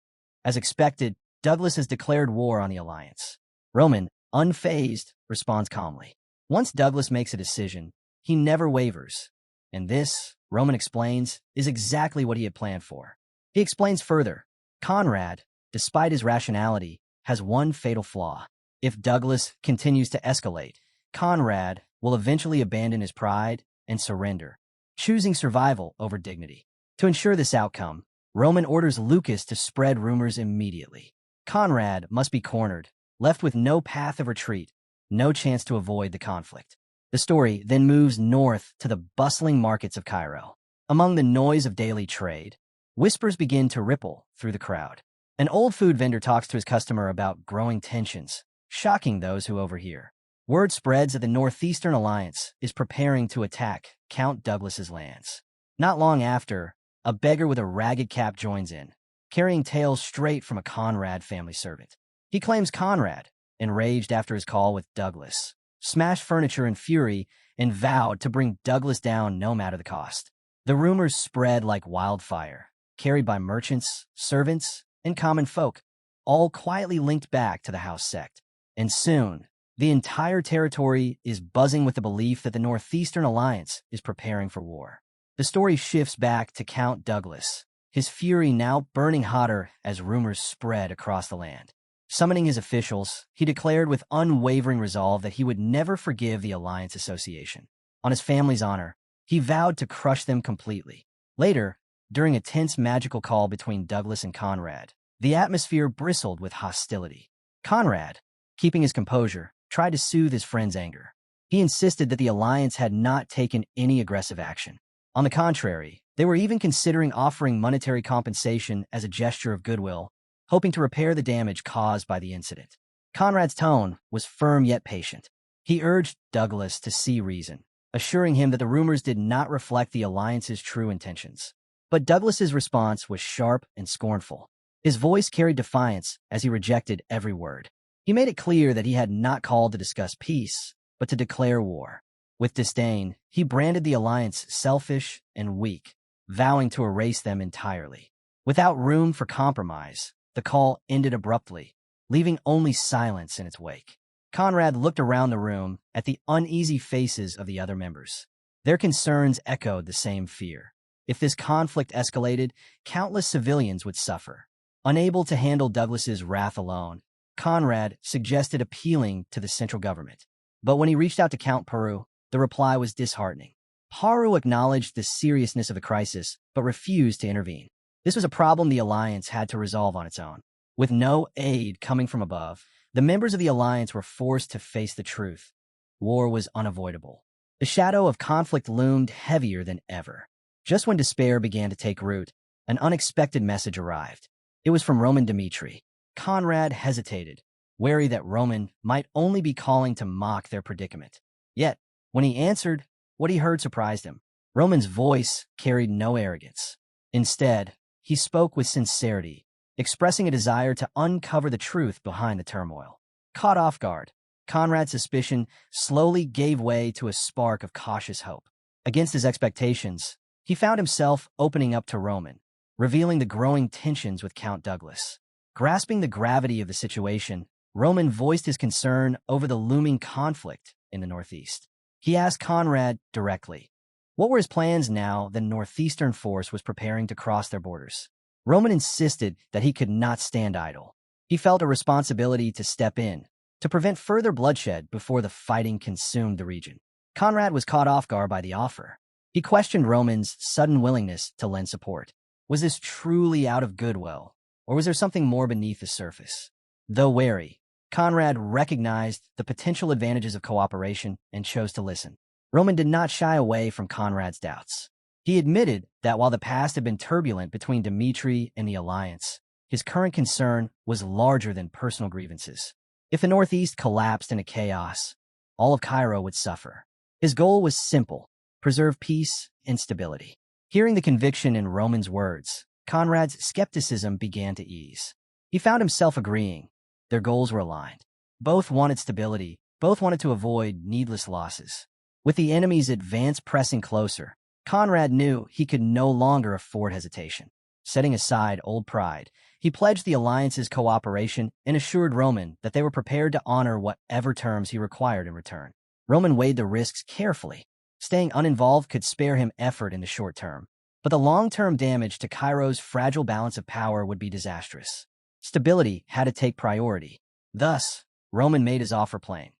As expected, Douglas has declared war on the Alliance. Roman, unfazed, responds calmly. Once Douglas makes a decision, he never wavers. And this, Roman explains, is exactly what he had planned for. He explains further. Conrad, despite his rationality, has one fatal flaw. If Douglas continues to escalate, Conrad will eventually abandon his pride and surrender, choosing survival over dignity. To ensure this outcome, Roman orders Lucas to spread rumors immediately. Conrad must be cornered, left with no path of retreat, no chance to avoid the conflict. The story then moves north to the bustling markets of Cairo. Among the noise of daily trade, whispers begin to ripple through the crowd. An old food vendor talks to his customer about growing tensions, shocking those who overhear. Word spreads that the Northeastern Alliance is preparing to attack Count Douglas's lands. Not long after, a beggar with a ragged cap joins in, carrying tales straight from a Conrad family servant. He claims Conrad, enraged after his call with Douglas, smashed furniture in fury and vowed to bring Douglas down no matter the cost. The rumors spread like wildfire, carried by merchants, servants, and common folk, all quietly linked back to the house sect. And soon, the entire territory is buzzing with the belief that the Northeastern Alliance is preparing for war. The story shifts back to Count Douglas, his fury now burning hotter as rumors spread across the land. Summoning his officials, he declared with unwavering resolve that he would never forgive the Alliance Association. On his family's honor, he vowed to crush them completely. Later, during a tense magical call between Douglas and Conrad, the atmosphere bristled with hostility. Conrad, keeping his composure, tried to soothe his friend's anger. He insisted that the Alliance had not taken any aggressive action. On the contrary, they were even considering offering monetary compensation as a gesture of goodwill, hoping to repair the damage caused by the incident. Conrad's tone was firm yet patient. He urged Douglas to see reason, assuring him that the rumors did not reflect the Alliance's true intentions. But Douglas's response was sharp and scornful. His voice carried defiance as he rejected every word. He made it clear that he had not called to discuss peace, but to declare war. With disdain, he branded the Alliance selfish and weak, vowing to erase them entirely. Without room for compromise, the call ended abruptly, leaving only silence in its wake. Conrad looked around the room at the uneasy faces of the other members. Their concerns echoed the same fear. If this conflict escalated, countless civilians would suffer. Unable to handle Douglas's wrath alone, Conrad suggested appealing to the central government. But when he reached out to Count Peru, the reply was disheartening. Peru acknowledged the seriousness of the crisis, but refused to intervene. This was a problem the Alliance had to resolve on its own. With no aid coming from above, the members of the Alliance were forced to face the truth. War was unavoidable. The shadow of conflict loomed heavier than ever. Just when despair began to take root, an unexpected message arrived. It was from Roman Dmitri. Conrad hesitated, wary that Roman might only be calling to mock their predicament. Yet, when he answered, what he heard surprised him. Roman's voice carried no arrogance. Instead, he spoke with sincerity, expressing a desire to uncover the truth behind the turmoil. Caught off guard, Conrad's suspicion slowly gave way to a spark of cautious hope. Against his expectations, he found himself opening up to Roman, revealing the growing tensions with Count Douglas. Grasping the gravity of the situation, Roman voiced his concern over the looming conflict in the Northeast. He asked Conrad directly, what were his plans now that Northeastern force was preparing to cross their borders? Roman insisted that he could not stand idle. He felt a responsibility to step in, to prevent further bloodshed before the fighting consumed the region. Conrad was caught off guard by the offer. He questioned Roman's sudden willingness to lend support. Was this truly out of goodwill, or was there something more beneath the surface? Though wary, Conrad recognized the potential advantages of cooperation and chose to listen. Roman did not shy away from Conrad's doubts. He admitted that while the past had been turbulent between Dmitri and the Alliance, his current concern was larger than personal grievances. If the Northeast collapsed into chaos, all of Cairo would suffer. His goal was simple: preserve peace and stability. Hearing the conviction in Roman's words, Conrad's skepticism began to ease. He found himself agreeing. Their goals were aligned. Both wanted stability, both wanted to avoid needless losses. With the enemy's advance pressing closer, Conrad knew he could no longer afford hesitation. Setting aside old pride, he pledged the alliance's cooperation and assured Roman that they were prepared to honor whatever terms he required in return. Roman weighed the risks carefully. Staying uninvolved could spare him effort in the short term, but the long-term damage to Cairo's fragile balance of power would be disastrous. Stability had to take priority. Thus, Roman made his offer plain.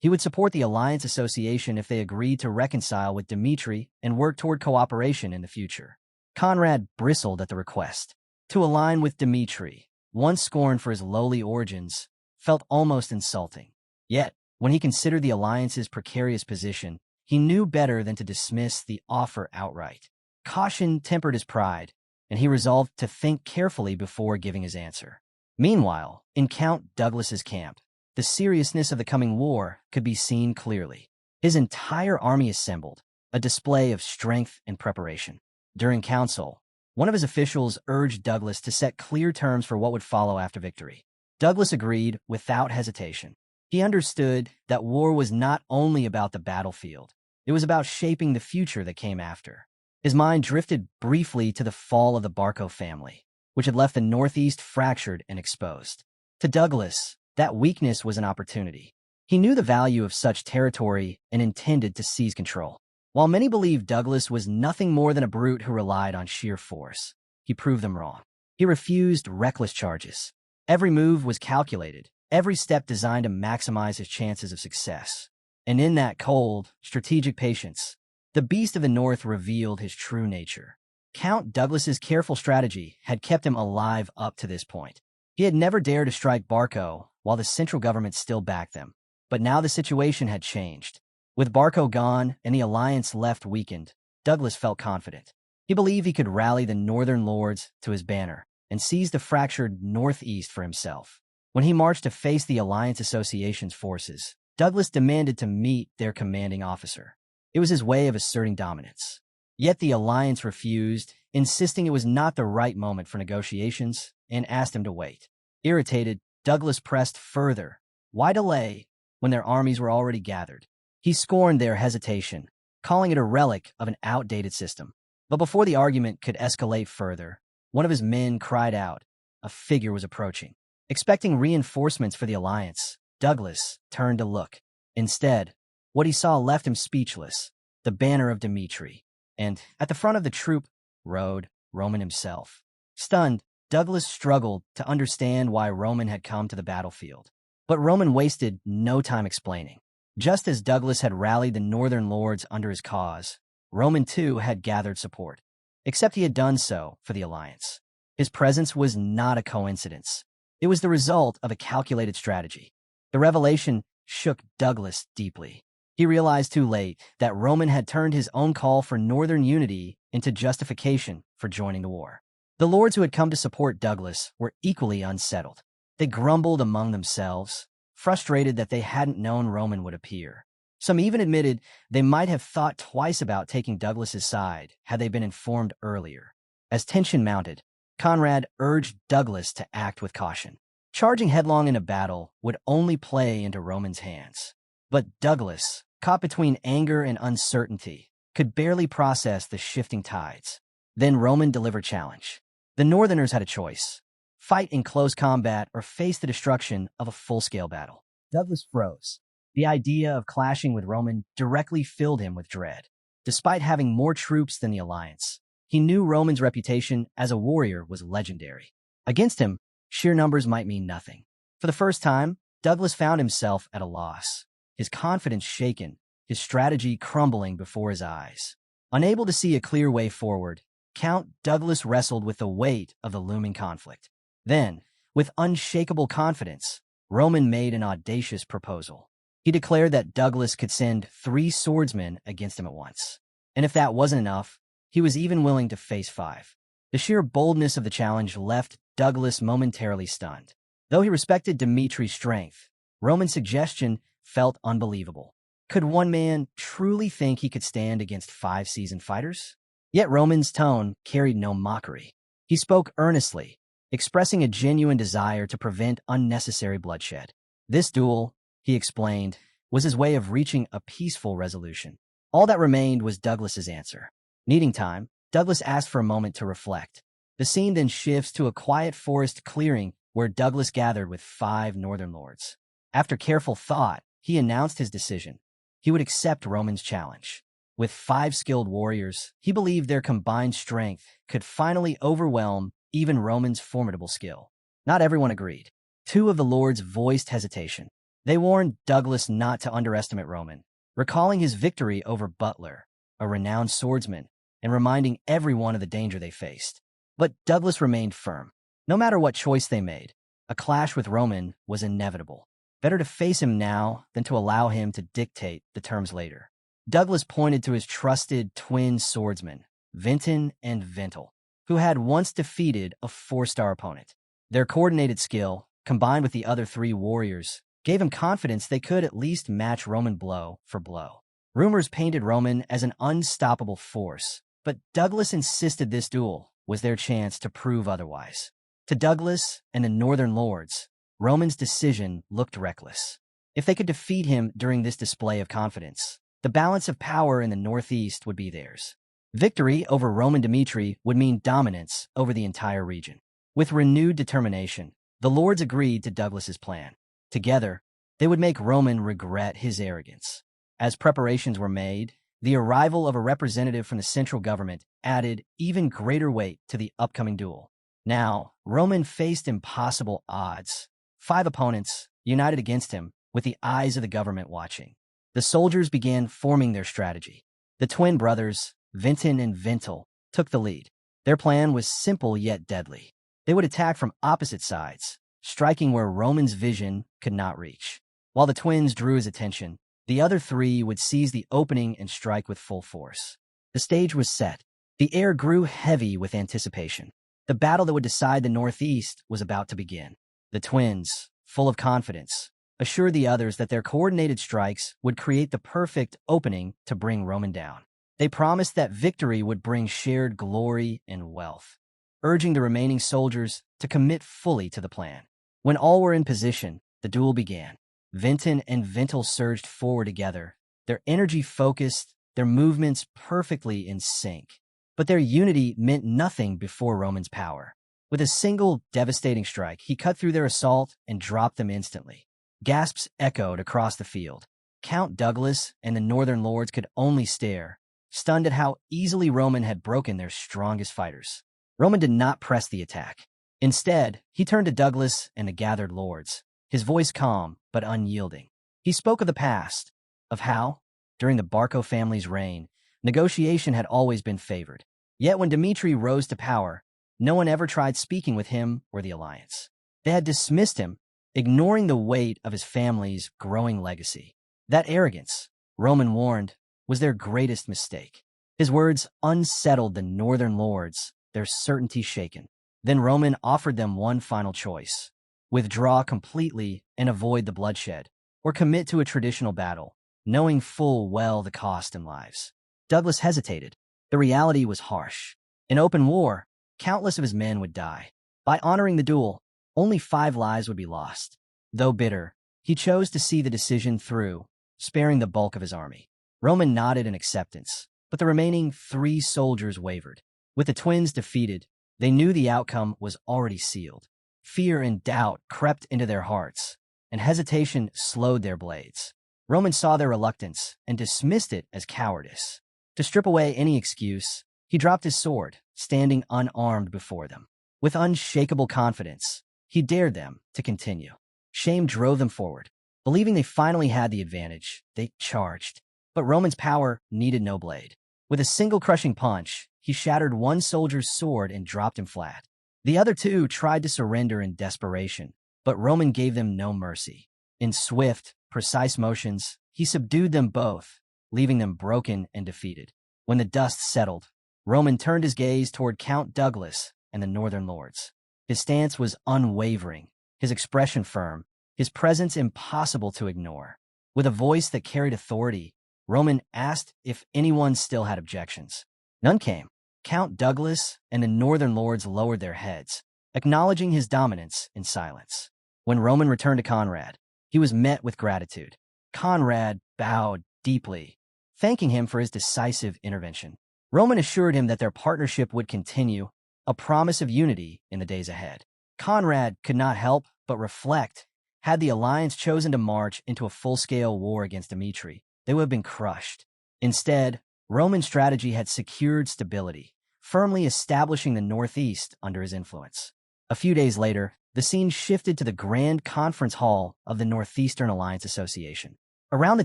He would support the Alliance Association if they agreed to reconcile with Dmitri and work toward cooperation in the future. Conrad bristled at the request. To align with Dmitri, once scorned for his lowly origins, felt almost insulting. Yet, when he considered the Alliance's precarious position, he knew better than to dismiss the offer outright. Caution tempered his pride, and he resolved to think carefully before giving his answer. Meanwhile, in Count Douglas's camp, the seriousness of the coming war could be seen clearly. His entire army assembled, a display of strength and preparation. During council, one of his officials urged Douglas to set clear terms for what would follow after victory. Douglas agreed without hesitation. He understood that war was not only about the battlefield, it was about shaping the future that came after. His mind drifted briefly to the fall of the Barco family, which had left the Northeast fractured and exposed. To Douglas, that weakness was an opportunity. He knew the value of such territory and intended to seize control. While many believed Douglas was nothing more than a brute who relied on sheer force, he proved them wrong. He refused reckless charges. Every move was calculated, every step designed to maximize his chances of success. And in that cold, strategic patience, the beast of the North revealed his true nature. Count Douglas's careful strategy had kept him alive up to this point. He had never dared to strike Barco while the central government still backed them. But now the situation had changed. With Barco gone and the alliance left weakened, Douglas felt confident. He believed he could rally the northern lords to his banner and seize the fractured northeast for himself. When he marched to face the Alliance Association's forces, Douglas demanded to meet their commanding officer. It was his way of asserting dominance. Yet the alliance refused, insisting it was not the right moment for negotiations, and asked him to wait. Irritated, Douglas pressed further. Why delay when their armies were already gathered? He scorned their hesitation, calling it a relic of an outdated system. But before the argument could escalate further, one of his men cried out. A figure was approaching. Expecting reinforcements for the alliance, Douglas turned to look. Instead, what he saw left him speechless, the banner of Dmitri. And at the front of the troop rode Roman himself. Stunned, Douglas struggled to understand why Roman had come to the battlefield. But Roman wasted no time explaining. Just as Douglas had rallied the northern lords under his cause, Roman too had gathered support. Except he had done so for the alliance. His presence was not a coincidence. It was the result of a calculated strategy. The revelation shook Douglas deeply. He realized too late that Roman had turned his own call for northern unity into justification for joining the war. The lords who had come to support Douglas were equally unsettled. They grumbled among themselves, frustrated that they hadn't known Roman would appear. Some even admitted they might have thought twice about taking Douglas's side had they been informed earlier. As tension mounted, Conrad urged Douglas to act with caution. Charging headlong into battle would only play into Roman's hands. But Douglas, caught between anger and uncertainty, could barely process the shifting tides. Then Roman delivered challenge. The Northerners had a choice: fight in close combat or face the destruction of a full-scale battle. Douglas froze. The idea of clashing with Roman directly filled him with dread. Despite having more troops than the alliance, he knew Roman's reputation as a warrior was legendary. Against him, sheer numbers might mean nothing. For the first time, Douglas found himself at a loss. His confidence shaken, his strategy crumbling before his eyes. Unable to see a clear way forward, Count Douglas wrestled with the weight of the looming conflict. Then, with unshakable confidence, Roman made an audacious proposal. He declared that Douglas could send 3 swordsmen against him at once. And if that wasn't enough, he was even willing to face 5. The sheer boldness of the challenge left Douglas momentarily stunned. Though he respected Dmitri's strength, Roman's suggestion felt unbelievable. Could one man truly think he could stand against 5 seasoned fighters? Yet Roman's tone carried no mockery. He spoke earnestly, expressing a genuine desire to prevent unnecessary bloodshed. This duel, he explained, was his way of reaching a peaceful resolution. All that remained was Douglas's answer. Needing time, Douglas asked for a moment to reflect. The scene then shifts to a quiet forest clearing where Douglas gathered with 5 northern lords. After careful thought, he announced his decision. He would accept Roman's challenge. With 5 skilled warriors, he believed their combined strength could finally overwhelm even Roman's formidable skill. Not everyone agreed. 2 of the lords voiced hesitation. They warned Douglas not to underestimate Roman, recalling his victory over Butler, a renowned swordsman, and reminding everyone of the danger they faced. But Douglas remained firm. No matter what choice they made, a clash with Roman was inevitable. Better to face him now than to allow him to dictate the terms later. Douglas pointed to his trusted twin swordsmen, Vinton and Vintel, who had once defeated a 4-star opponent. Their coordinated skill, combined with the other 3 warriors, gave him confidence they could at least match Roman blow for blow. Rumors painted Roman as an unstoppable force, but Douglas insisted this duel was their chance to prove otherwise. To Douglas and the Northern Lords, Roman's decision looked reckless. If they could defeat him during this display of confidence, the balance of power in the Northeast would be theirs. Victory over Roman Dmitri would mean dominance over the entire region. With renewed determination, the lords agreed to Douglas's plan. Together, they would make Roman regret his arrogance. As preparations were made, the arrival of a representative from the central government added even greater weight to the upcoming duel. Now, Roman faced impossible odds. 5 opponents united against him, with the eyes of the government watching. The soldiers began forming their strategy. The twin brothers, Vinton and Vintel, took the lead. Their plan was simple yet deadly. They would attack from opposite sides, striking where Roman's vision could not reach. While the twins drew his attention, the other 3 would seize the opening and strike with full force. The stage was set. The air grew heavy with anticipation. The battle that would decide the Northeast was about to begin. The twins, full of confidence, assured the others that their coordinated strikes would create the perfect opening to bring Roman down. They promised that victory would bring shared glory and wealth, urging the remaining soldiers to commit fully to the plan. When all were in position, the duel began. Vinton and Vintel surged forward together, their energy focused, their movements perfectly in sync. But their unity meant nothing before Roman's power. With a single devastating strike, he cut through their assault and dropped them instantly. Gasps echoed across the field. Count Douglas and the Northern Lords could only stare, stunned at how easily Roman had broken their strongest fighters. Roman did not press the attack. Instead, he turned to Douglas and the gathered lords, his voice calm but unyielding. He spoke of the past, of how, during the Barco family's reign, negotiation had always been favored. Yet when Dmitri rose to power, no one ever tried speaking with him or the alliance. They had dismissed him, ignoring the weight of his family's growing legacy. That arrogance, Roman warned, was their greatest mistake. His words unsettled the Northern Lords, their certainty shaken. Then Roman offered them one final choice: withdraw completely and avoid the bloodshed, or commit to a traditional battle, knowing full well the cost in lives. Douglas hesitated. The reality was harsh. In open war, countless of his men would die. By honoring the duel, only 5 lives would be lost. Though bitter, he chose to see the decision through, sparing the bulk of his army. Roman nodded in acceptance, but the remaining 3 soldiers wavered. With the twins defeated, they knew the outcome was already sealed. Fear and doubt crept into their hearts, and hesitation slowed their blades. Roman saw their reluctance and dismissed it as cowardice. To strip away any excuse, he dropped his sword, standing unarmed before them. With unshakable confidence, he dared them to continue. Shame drove them forward. Believing they finally had the advantage, they charged. But Roman's power needed no blade. With a single crushing punch, he shattered one soldier's sword and dropped him flat. The other 2 tried to surrender in desperation, but Roman gave them no mercy. In swift, precise motions, he subdued them both, leaving them broken and defeated. When the dust settled, Roman turned his gaze toward Count Douglas and the Northern Lords. His stance was unwavering, his expression firm, his presence impossible to ignore. With a voice that carried authority, Roman asked if anyone still had objections. None came. Count Douglas and the Northern Lords lowered their heads, acknowledging his dominance in silence. When Roman returned to Conrad, he was met with gratitude. Conrad bowed deeply, thanking him for his decisive intervention. Roman assured him that their partnership would continue, a promise of unity in the days ahead. Conrad could not help but reflect. Had the alliance chosen to march into a full-scale war against Dmitri, they would have been crushed. Instead, Roman strategy had secured stability, firmly establishing the Northeast under his influence. A few days later, the scene shifted to the Grand Conference Hall of the Northeastern Alliance Association. Around the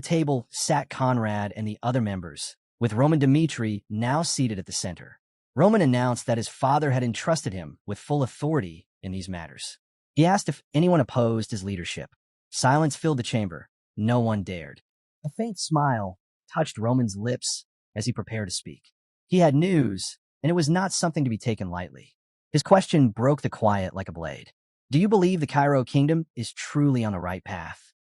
table sat Conrad and the other members, with Roman Dmitri now seated at the center. Roman announced that his father had entrusted him with full authority in these matters. He asked if anyone opposed his leadership. Silence filled the chamber. No one dared. A faint smile touched Roman's lips as he prepared to speak. He had news, and it was not something to be taken lightly. His question broke the quiet like a blade. Do you believe the Cairo kingdom is truly on the right path?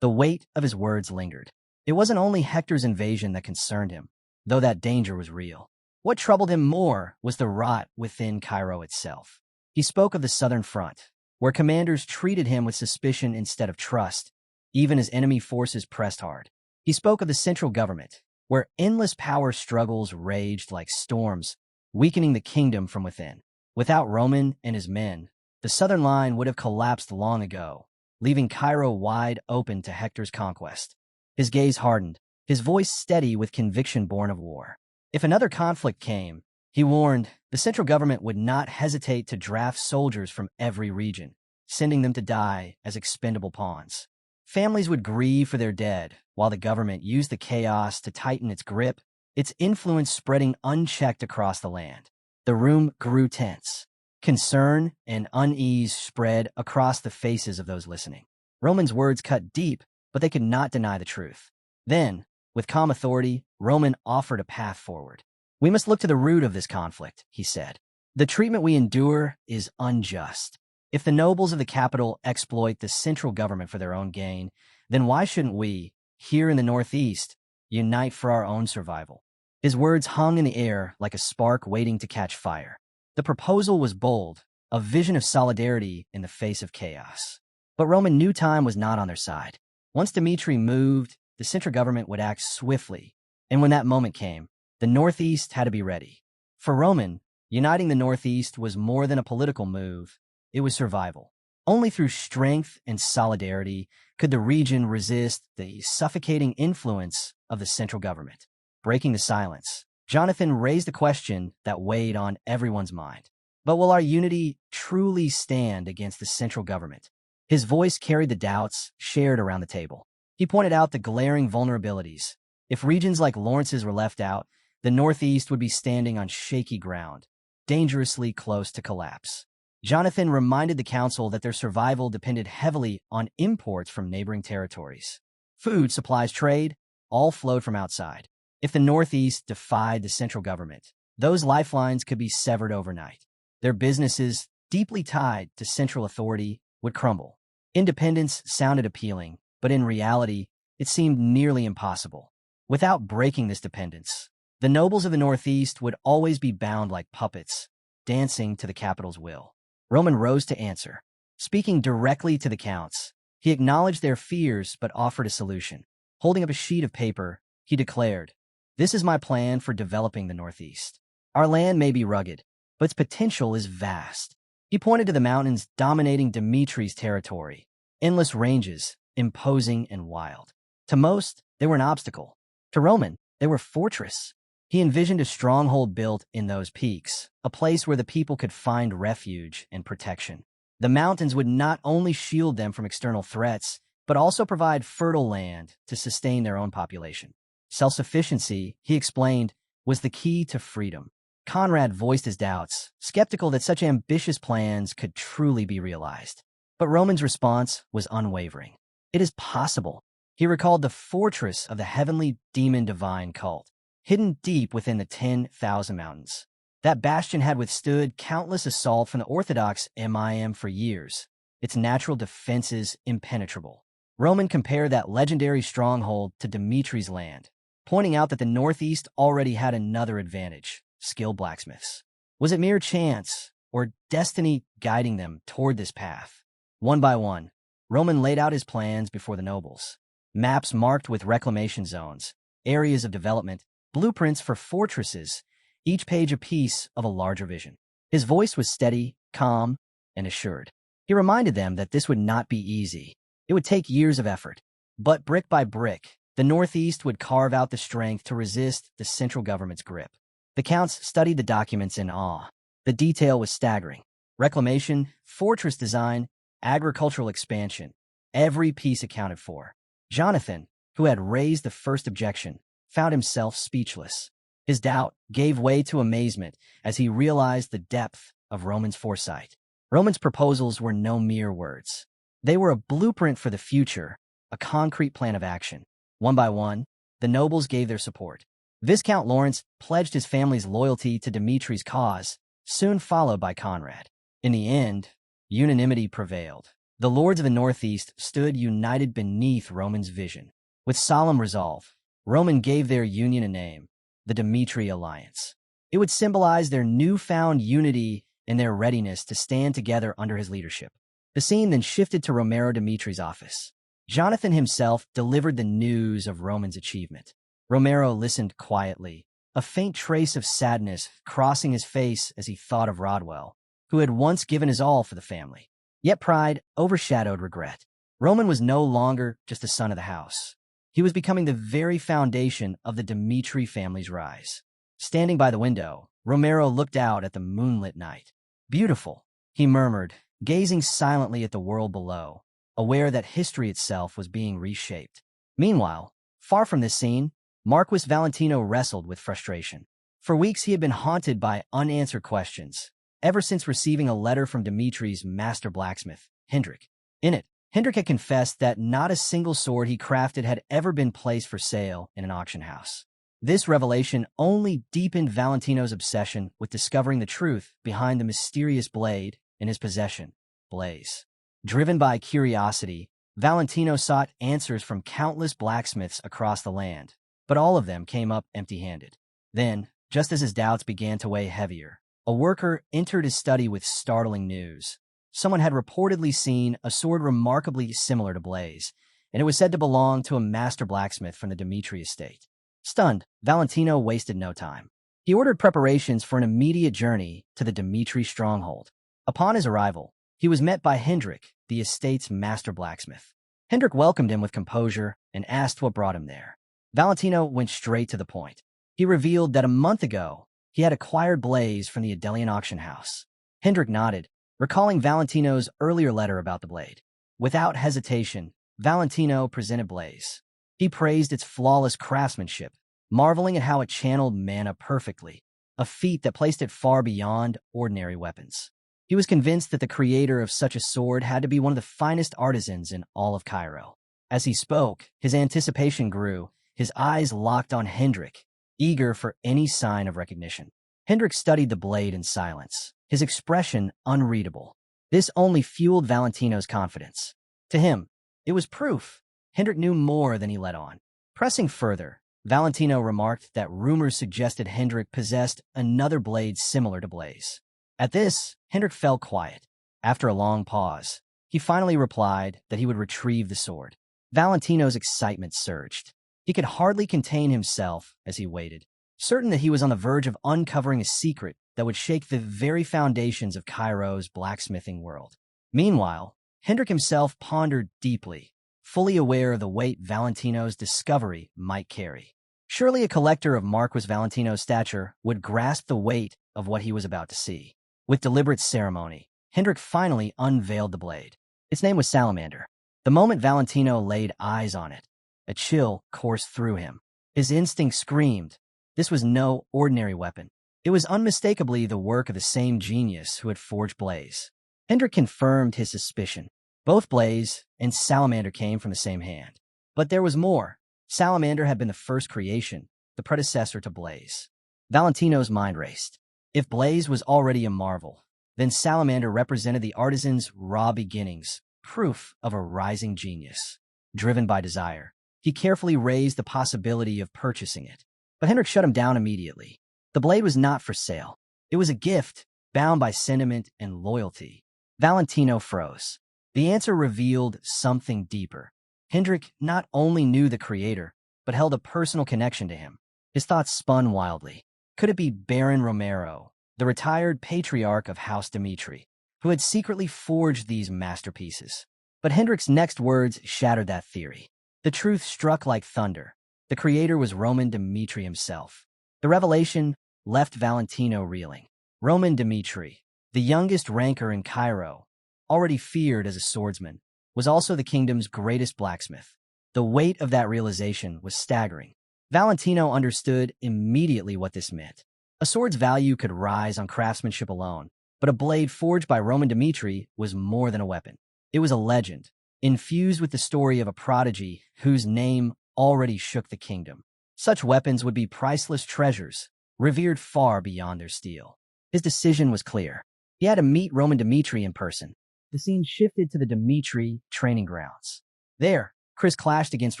The weight of his words lingered. It wasn't only Hector's invasion that concerned him, though that danger was real. What troubled him more was the rot within Cairo itself. He spoke of the Southern Front, where commanders treated him with suspicion instead of trust, even as enemy forces pressed hard. He spoke of the central government, where endless power struggles raged like storms, weakening the kingdom from within. Without Roman and his men, the southern line would have collapsed long ago, leaving Cairo wide open to Hector's conquest. His gaze hardened, his voice steady with conviction born of war. If another conflict came, he warned, the central government would not hesitate to draft soldiers from every region, sending them to die as expendable pawns. Families would grieve for their dead, while the government used the chaos to tighten its grip, its influence spreading unchecked across the land. The room grew tense. Concern and unease spread across the faces of those listening. Roman's words cut deep, but they could not deny the truth. Then, with calm authority, Roman offered a path forward. We must look to the root of this conflict, he said. The treatment we endure is unjust. If the nobles of the capital exploit the central government for their own gain, then why shouldn't we, here in the Northeast, unite for our own survival? His words hung in the air like a spark waiting to catch fire. The proposal was bold, a vision of solidarity in the face of chaos. But Roman knew time was not on their side. Once Dmitri moved, the central government would act swiftly, and when that moment came, the Northeast had to be ready. For Roman, uniting the Northeast was more than a political move, it was survival. Only through strength and solidarity could the region resist the suffocating influence of the central government. Breaking the silence, Jonathan raised a question that weighed on everyone's mind. But will our unity truly stand against the central government? His voice carried the doubts shared around the table. He pointed out the glaring vulnerabilities. If regions like Lawrence's were left out, the Northeast would be standing on shaky ground, dangerously close to collapse. Jonathan reminded the council that their survival depended heavily on imports from neighboring territories. Food, supplies, trade, all flowed from outside. If the Northeast defied the central government, those lifelines could be severed overnight. Their businesses, deeply tied to central authority, would crumble. Independence sounded appealing, but in reality, it seemed nearly impossible. Without breaking this dependence, the nobles of the Northeast would always be bound like puppets, dancing to the capital's will. Roman rose to answer. Speaking directly to the counts, he acknowledged their fears but offered a solution. Holding up a sheet of paper, he declared, "This is my plan for developing the Northeast. Our land may be rugged, but its potential is vast." He pointed to the mountains dominating Dimitri's territory, endless ranges, imposing and wild. To most, they were an obstacle. To Roman, they were a fortress. He envisioned a stronghold built in those peaks, a place where the people could find refuge and protection. The mountains would not only shield them from external threats, but also provide fertile land to sustain their own population. Self-sufficiency, he explained, was the key to freedom. Conrad voiced his doubts, skeptical that such ambitious plans could truly be realized. But Roman's response was unwavering. It is possible. He recalled the fortress of the heavenly demon-divine cult, hidden deep within the 10,000 mountains. That bastion had withstood countless assaults from the Orthodox MIM for years, its natural defenses impenetrable. Roman compared that legendary stronghold to Dimitri's land, pointing out that the Northeast already had another advantage: skilled blacksmiths. Was it mere chance, or destiny guiding them toward this path? One by one, Roman laid out his plans before the nobles. Maps marked with reclamation zones, areas of development, blueprints for fortresses, each page a piece of a larger vision. His voice was steady, calm, and assured. He reminded them that this would not be easy. It would take years of effort. But brick by brick, the Northeast would carve out the strength to resist the central government's grip. The counts studied the documents in awe. The detail was staggering. Reclamation, fortress design, agricultural expansion. Every piece accounted for. Jonathan, who had raised the first objection, found himself speechless. His doubt gave way to amazement as he realized the depth of Roman's foresight. Roman's proposals were no mere words. They were a blueprint for the future, a concrete plan of action. One by one, the nobles gave their support. Viscount Lawrence pledged his family's loyalty to Dimitri's cause, soon followed by Conrad. In the end, unanimity prevailed. The lords of the Northeast stood united beneath Roman's vision. With solemn resolve, Roman gave their union a name, the Dimitri Alliance. It would symbolize their newfound unity and their readiness to stand together under his leadership. The scene then shifted to Romero Dimitri's office. Jonathan himself delivered the news of Roman's achievement. Romero listened quietly, a faint trace of sadness crossing his face as he thought of Rodwell, who had once given his all for the family. Yet pride overshadowed regret. Roman was no longer just a son of the house. He was becoming the very foundation of the Dimitri family's rise. Standing by the window, Romero looked out at the moonlit night. "Beautiful," he murmured, gazing silently at the world below, aware that history itself was being reshaped. Meanwhile, far from this scene, Marquis Valentino wrestled with frustration. For weeks he had been haunted by unanswered questions, ever since receiving a letter from Dimitri's master blacksmith, Hendrik. In it, Hendrik had confessed that not a single sword he crafted had ever been placed for sale in an auction house. This revelation only deepened Valentino's obsession with discovering the truth behind the mysterious blade in his possession, Blaze. Driven by curiosity, Valentino sought answers from countless blacksmiths across the land, but all of them came up empty-handed. Then, just as his doubts began to weigh heavier, a worker entered his study with startling news. Someone had reportedly seen a sword remarkably similar to Blaze, and it was said to belong to a master blacksmith from the Dimitri estate. Stunned, Valentino wasted no time. He ordered preparations for an immediate journey to the Dimitri stronghold. Upon his arrival, he was met by Hendrik, the estate's master blacksmith. Hendrik welcomed him with composure and asked what brought him there. Valentino went straight to the point. He revealed that a month ago, he had acquired Blaze from the Adelian auction house. Hendrik nodded, recalling Valentino's earlier letter about the blade. Without hesitation, Valentino presented Blaze. He praised its flawless craftsmanship, marveling at how it channeled mana perfectly, a feat that placed it far beyond ordinary weapons. He was convinced that the creator of such a sword had to be one of the finest artisans in all of Cairo. As he spoke, his anticipation grew, his eyes locked on Hendrik, eager for any sign of recognition. Hendrik studied the blade in silence, his expression unreadable. This only fueled Valentino's confidence. To him, it was proof. Hendrik knew more than he let on. Pressing further, Valentino remarked that rumors suggested Hendrik possessed another blade similar to Blaze. At this, Hendrik fell quiet. After a long pause, he finally replied that he would retrieve the sword. Valentino's excitement surged. He could hardly contain himself as he waited, certain that he was on the verge of uncovering a secret that would shake the very foundations of Cairo's blacksmithing world. Meanwhile, Hendrik himself pondered deeply, fully aware of the weight Valentino's discovery might carry. Surely a collector of Marquis Valentino's stature would grasp the weight of what he was about to see. With deliberate ceremony, Hendrik finally unveiled the blade. Its name was Salamander. The moment Valentino laid eyes on it, a chill coursed through him. His instinct screamed. This was no ordinary weapon. It was unmistakably the work of the same genius who had forged Blaze. Hendrik confirmed his suspicion. Both Blaze and Salamander came from the same hand. But there was more. Salamander had been the first creation, the predecessor to Blaze. Valentino's mind raced. If Blaze was already a marvel, then Salamander represented the artisan's raw beginnings, proof of a rising genius. Driven by desire, he carefully raised the possibility of purchasing it. But Hendrik shut him down immediately. The blade was not for sale. It was a gift, bound by sentiment and loyalty. Valentino froze. The answer revealed something deeper. Hendrik not only knew the creator, but held a personal connection to him. His thoughts spun wildly. Could it be Baron Romero, the retired patriarch of House Dmitri, who had secretly forged these masterpieces. But Hendrik's next words shattered that theory. The truth struck like thunder. The creator was Roman Dmitri himself. The revelation left Valentino reeling. Roman Dmitri, the youngest ranker in Cairo, already feared as a swordsman, was also the kingdom's greatest blacksmith. The weight of that realization was staggering. Valentino understood immediately what this meant. A sword's value could rise on craftsmanship alone, but a blade forged by Roman Dmitri was more than a weapon. It was a legend, infused with the story of a prodigy whose name already shook the kingdom. Such weapons would be priceless treasures, revered far beyond their steel. His decision was clear. He had to meet Roman Dmitri in person. The scene shifted to the Dmitri training grounds. There, Chris clashed against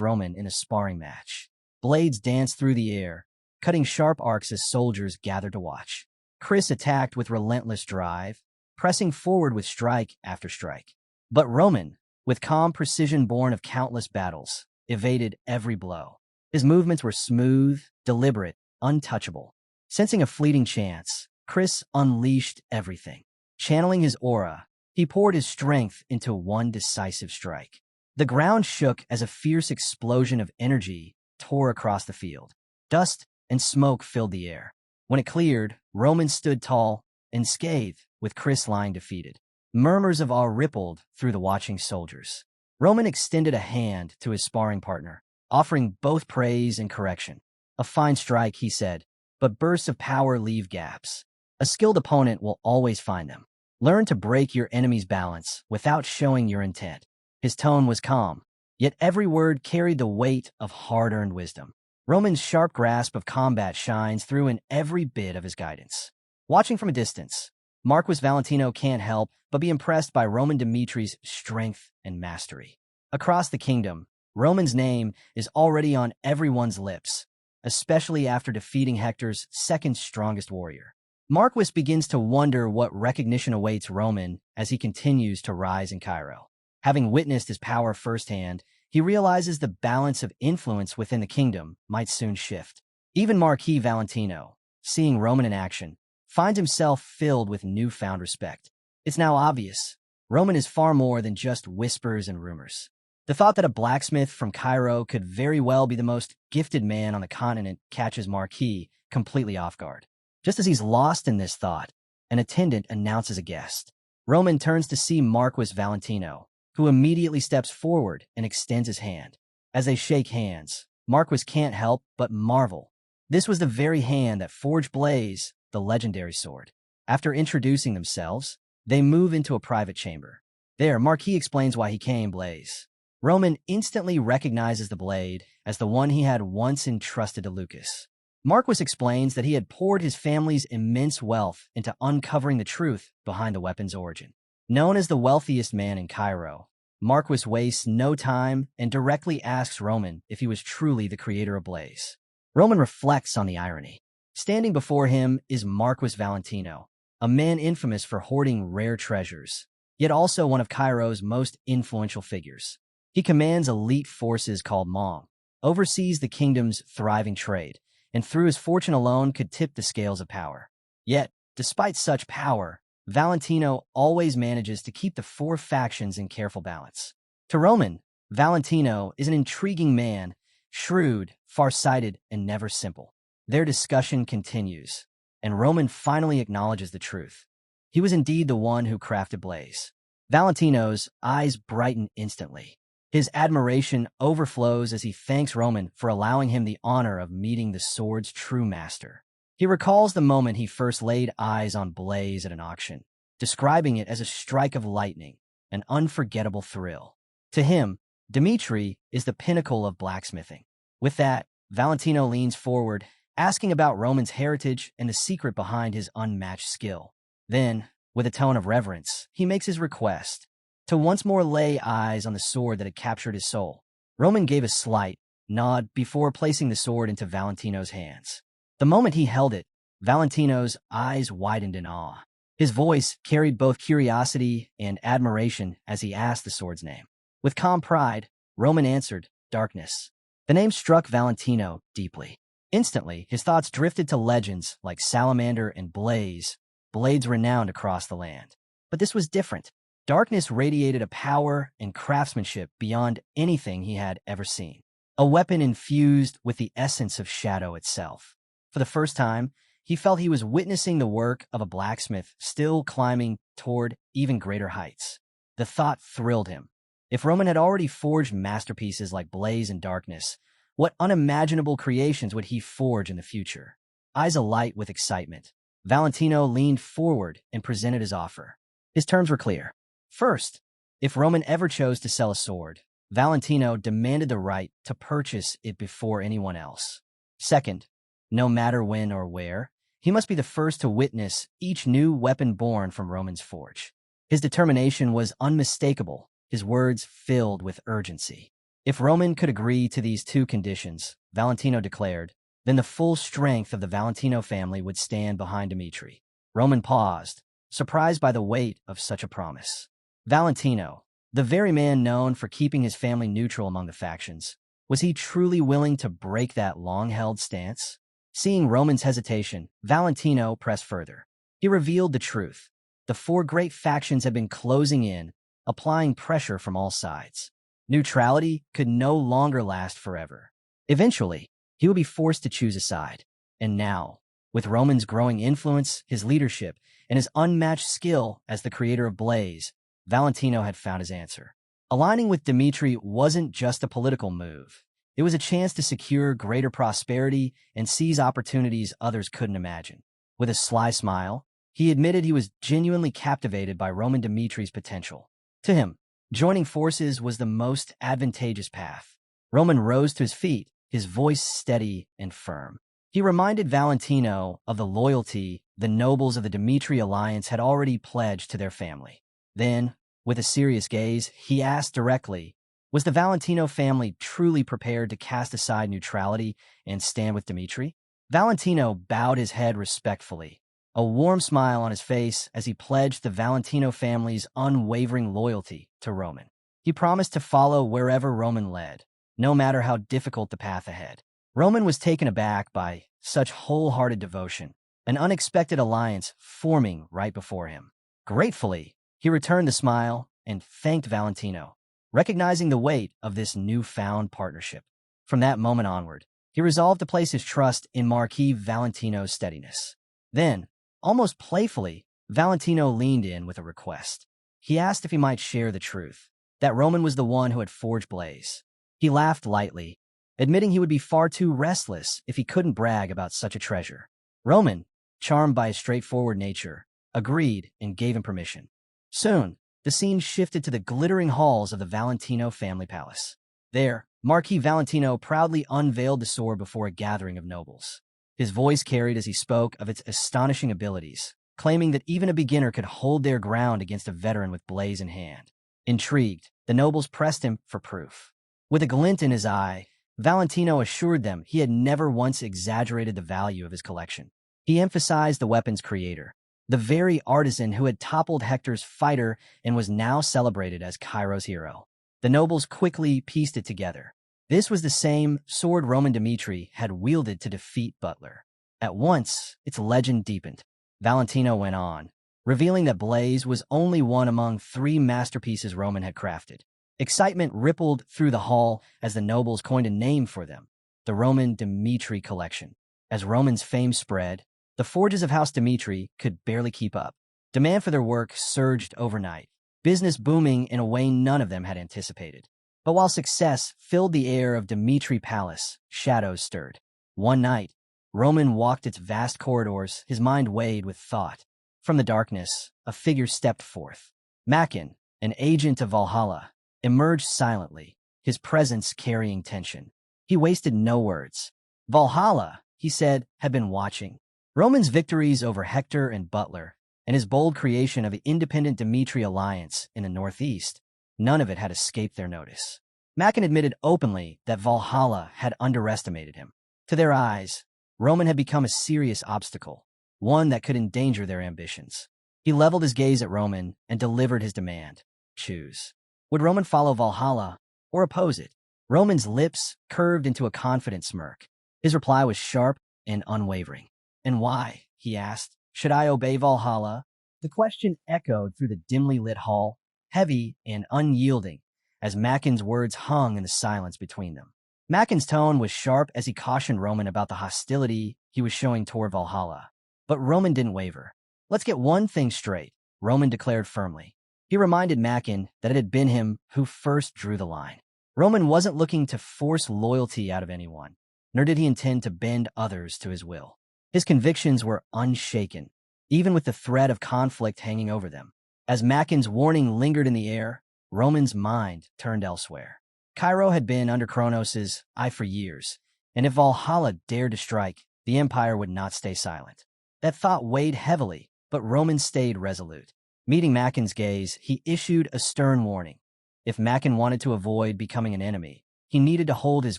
Roman in a sparring match. Blades danced through the air, cutting sharp arcs as soldiers gathered to watch. Chris attacked with relentless drive, pressing forward with strike after strike. But Roman, with calm precision born of countless battles, evaded every blow. His movements were smooth, deliberate, untouchable. Sensing a fleeting chance, Chris unleashed everything. Channeling his aura, he poured his strength into one decisive strike. The ground shook as a fierce explosion of energy tore across the field. Dust and smoke filled the air. When it cleared, Roman stood tall, unscathed, with Chris lying defeated. Murmurs of awe rippled through the watching soldiers. Roman extended a hand to his sparring partner, offering both praise and correction. "A fine strike," he said, "but bursts of power leave gaps. A skilled opponent will always find them. Learn to break your enemy's balance without showing your intent." His tone was calm, yet every word carried the weight of hard-earned wisdom. Roman's sharp grasp of combat shines through in every bit of his guidance. Watching from a distance, Marquis Valentino can't help but be impressed by Roman Dimitri's strength and mastery. Across the kingdom, Roman's name is already on everyone's lips, especially after defeating Hector's second strongest warrior. Marquis begins to wonder what recognition awaits Roman as he continues to rise in Cairo. Having witnessed his power firsthand, he realizes the balance of influence within the kingdom might soon shift. Even Marquis Valentino, seeing Roman in action, finds himself filled with newfound respect. It's now obvious, Roman is far more than just whispers and rumors. The thought that a blacksmith from Cairo could very well be the most gifted man on the continent catches Marquis completely off guard. Just as he's lost in this thought, an attendant announces a guest. Roman turns to see Marquis Valentino, who immediately steps forward and extends his hand. As they shake hands, Marquis can't help but marvel. This was the very hand that forged Blaze, the legendary sword. After introducing themselves, they move into a private chamber. There, Marquis explains why he came Blaze. Roman instantly recognizes the blade as the one he had once entrusted to Lucas. Marquis explains that he had poured his family's immense wealth into uncovering the truth behind the weapon's origin. Known as the wealthiest man in Cairo, Marquis wastes no time and directly asks Roman if he was truly the creator of Blaze. Roman reflects on the irony. Standing before him is Marquis Valentino, a man infamous for hoarding rare treasures, yet also one of Cairo's most influential figures. He commands elite forces called Mong, oversees the kingdom's thriving trade, and through his fortune alone could tip the scales of power. Yet, despite such power, Valentino always manages to keep the four factions in careful balance. To Roman, Valentino is an intriguing man, shrewd, far-sighted, and never simple. Their discussion continues, and Roman finally acknowledges the truth. He was indeed the one who crafted Blaze. Valentino's eyes brighten instantly. His admiration overflows as he thanks Roman for allowing him the honor of meeting the sword's true master. He recalls the moment he first laid eyes on Blaze at an auction, describing it as a strike of lightning, an unforgettable thrill. To him, Dmitri is the pinnacle of blacksmithing. With that, Valentino leans forward, asking about Roman's heritage and the secret behind his unmatched skill. Then, with a tone of reverence, he makes his request, to once more lay eyes on the sword that had captured his soul. Roman gave a slight nod before placing the sword into Valentino's hands. The moment he held it, Valentino's eyes widened in awe. His voice carried both curiosity and admiration as he asked the sword's name. With calm pride, Roman answered, "Darkness." The name struck Valentino deeply. Instantly, his thoughts drifted to legends like Salamander and Blaze, blades renowned across the land. But this was different. Darkness radiated a power and craftsmanship beyond anything he had ever seen. A weapon infused with the essence of shadow itself. For the first time, he felt he was witnessing the work of a blacksmith still climbing toward even greater heights. The thought thrilled him. If Roman had already forged masterpieces like Blaze and Darkness, what unimaginable creations would he forge in the future? Eyes alight with excitement, Valentino leaned forward and presented his offer. His terms were clear. First, if Roman ever chose to sell a sword, Valentino demanded the right to purchase it before anyone else. Second, no matter when or where, he must be the first to witness each new weapon born from Roman's forge. His determination was unmistakable, his words filled with urgency. If Roman could agree to these two conditions, Valentino declared, then the full strength of the Valentino family would stand behind Dmitri. Roman paused, surprised by the weight of such a promise. Valentino, the very man known for keeping his family neutral among the factions, was he truly willing to break that long-held stance? Seeing Roman's hesitation, Valentino pressed further. He revealed the truth. The four great factions had been closing in, applying pressure from all sides. Neutrality could no longer last forever. Eventually, he would be forced to choose a side. And now, with Roman's growing influence, his leadership, and his unmatched skill as the creator of Blaze, Valentino had found his answer. Aligning with Dmitri wasn't just a political move. It was a chance to secure greater prosperity and seize opportunities others couldn't imagine. With a sly smile, he admitted he was genuinely captivated by Roman Dmitri's potential. To him, joining forces was the most advantageous path. Roman rose to his feet, his voice steady and firm. He reminded Valentino of the loyalty the nobles of the Dmitri alliance had already pledged to their family. Then, with a serious gaze, he asked directly, was the Valentino family truly prepared to cast aside neutrality and stand with Dmitri? Valentino bowed his head respectfully, a warm smile on his face as he pledged the Valentino family's unwavering loyalty to Roman. He promised to follow wherever Roman led, no matter how difficult the path ahead. Roman was taken aback by such wholehearted devotion, an unexpected alliance forming right before him. Gratefully, he returned the smile and thanked Valentino, recognizing the weight of this newfound partnership. From that moment onward, he resolved to place his trust in Marquis Valentino's steadiness. Then, almost playfully, Valentino leaned in with a request. He asked if he might share the truth, that Roman was the one who had forged Blaze. He laughed lightly, admitting he would be far too restless if he couldn't brag about such a treasure. Roman, charmed by his straightforward nature, agreed and gave him permission. Soon, the scene shifted to the glittering halls of the Valentino family palace. There, Marquis Valentino proudly unveiled the sword before a gathering of nobles. His voice carried as he spoke of its astonishing abilities, claiming that even a beginner could hold their ground against a veteran with Blaze in hand. Intrigued, the nobles pressed him for proof. With a glint in his eye, Valentino assured them he had never once exaggerated the value of his collection. He emphasized the weapon's creator, the very artisan who had toppled Hector's fighter and was now celebrated as Cairo's hero. The nobles quickly pieced it together. This was the same sword Roman Dmitri had wielded to defeat Butler. At once, its legend deepened. Valentino went on, revealing that Blaze was only one among 3 masterpieces Roman had crafted. Excitement rippled through the hall as the nobles coined a name for them, the Roman Dmitri collection. As Roman's fame spread, the forges of House Dmitri could barely keep up. Demand for their work surged overnight, business booming in a way none of them had anticipated. But while success filled the air of Dmitri Palace, shadows stirred. One night, Roman walked its vast corridors, his mind weighed with thought. From the darkness, a figure stepped forth. Makin, an agent of Valhalla, emerged silently, his presence carrying tension. He wasted no words. Valhalla, he said, had been watching. Roman's victories over Hector and Butler, and his bold creation of the independent Dmitri alliance in the northeast, none of it had escaped their notice. Makin admitted openly that Valhalla had underestimated him. To their eyes, Roman had become a serious obstacle, one that could endanger their ambitions. He leveled his gaze at Roman and delivered his demand. Choose. Would Roman follow Valhalla or oppose it? Roman's lips curved into a confident smirk. His reply was sharp and unwavering. And why? He asked. Should I obey Valhalla? The question echoed through the dimly lit hall, heavy and unyielding, as Macken's words hung in the silence between them. Macken's tone was sharp as he cautioned Roman about the hostility he was showing toward Valhalla. But Roman didn't waver. Let's get one thing straight, Roman declared firmly. He reminded Macken that it had been him who first drew the line. Roman wasn't looking to force loyalty out of anyone, nor did he intend to bend others to his will. His convictions were unshaken, even with the threat of conflict hanging over them. As Macken's warning lingered in the air, Roman's mind turned elsewhere. Cairo had been under Kronos' eye for years, and if Valhalla dared to strike, the Empire would not stay silent. That thought weighed heavily, but Roman stayed resolute. Meeting Macken's gaze, he issued a stern warning. If Macken wanted to avoid becoming an enemy, he needed to hold his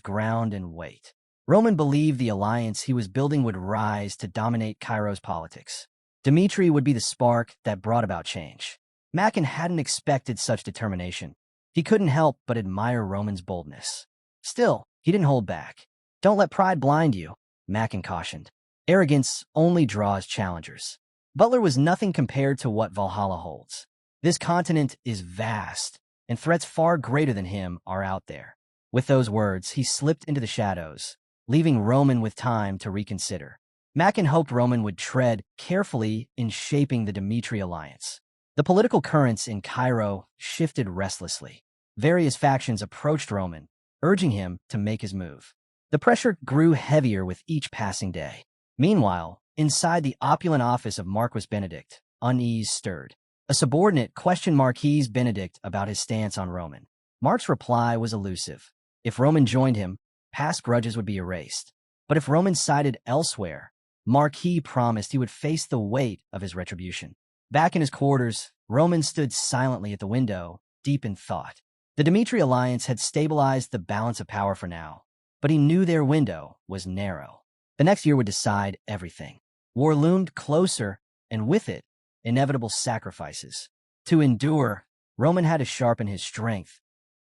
ground and wait. Roman believed the alliance he was building would rise to dominate Cairo's politics. Dmitri would be the spark that brought about change. Macken hadn't expected such determination. He couldn't help but admire Roman's boldness. Still, he didn't hold back. Don't let pride blind you, Macken cautioned. Arrogance only draws challengers. Butler was nothing compared to what Valhalla holds. This continent is vast, and threats far greater than him are out there. With those words, he slipped into the shadows, leaving Roman with time to reconsider. Macken hoped Roman would tread carefully in shaping the Dmitri alliance. The political currents in Cairo shifted restlessly. Various factions approached Roman, urging him to make his move. The pressure grew heavier with each passing day. Meanwhile, inside the opulent office of Marquis Benedict, unease stirred. A subordinate questioned Marquis Benedict about his stance on Roman. Mark's reply was elusive. If Roman joined him, past grudges would be erased. But if Roman sided elsewhere, Marquis promised he would face the weight of his retribution. Back in his quarters, Roman stood silently at the window, deep in thought. The Dmitri alliance had stabilized the balance of power for now, but he knew their window was narrow. The next year would decide everything. War loomed closer, and with it, inevitable sacrifices. To endure, Roman had to sharpen his strength,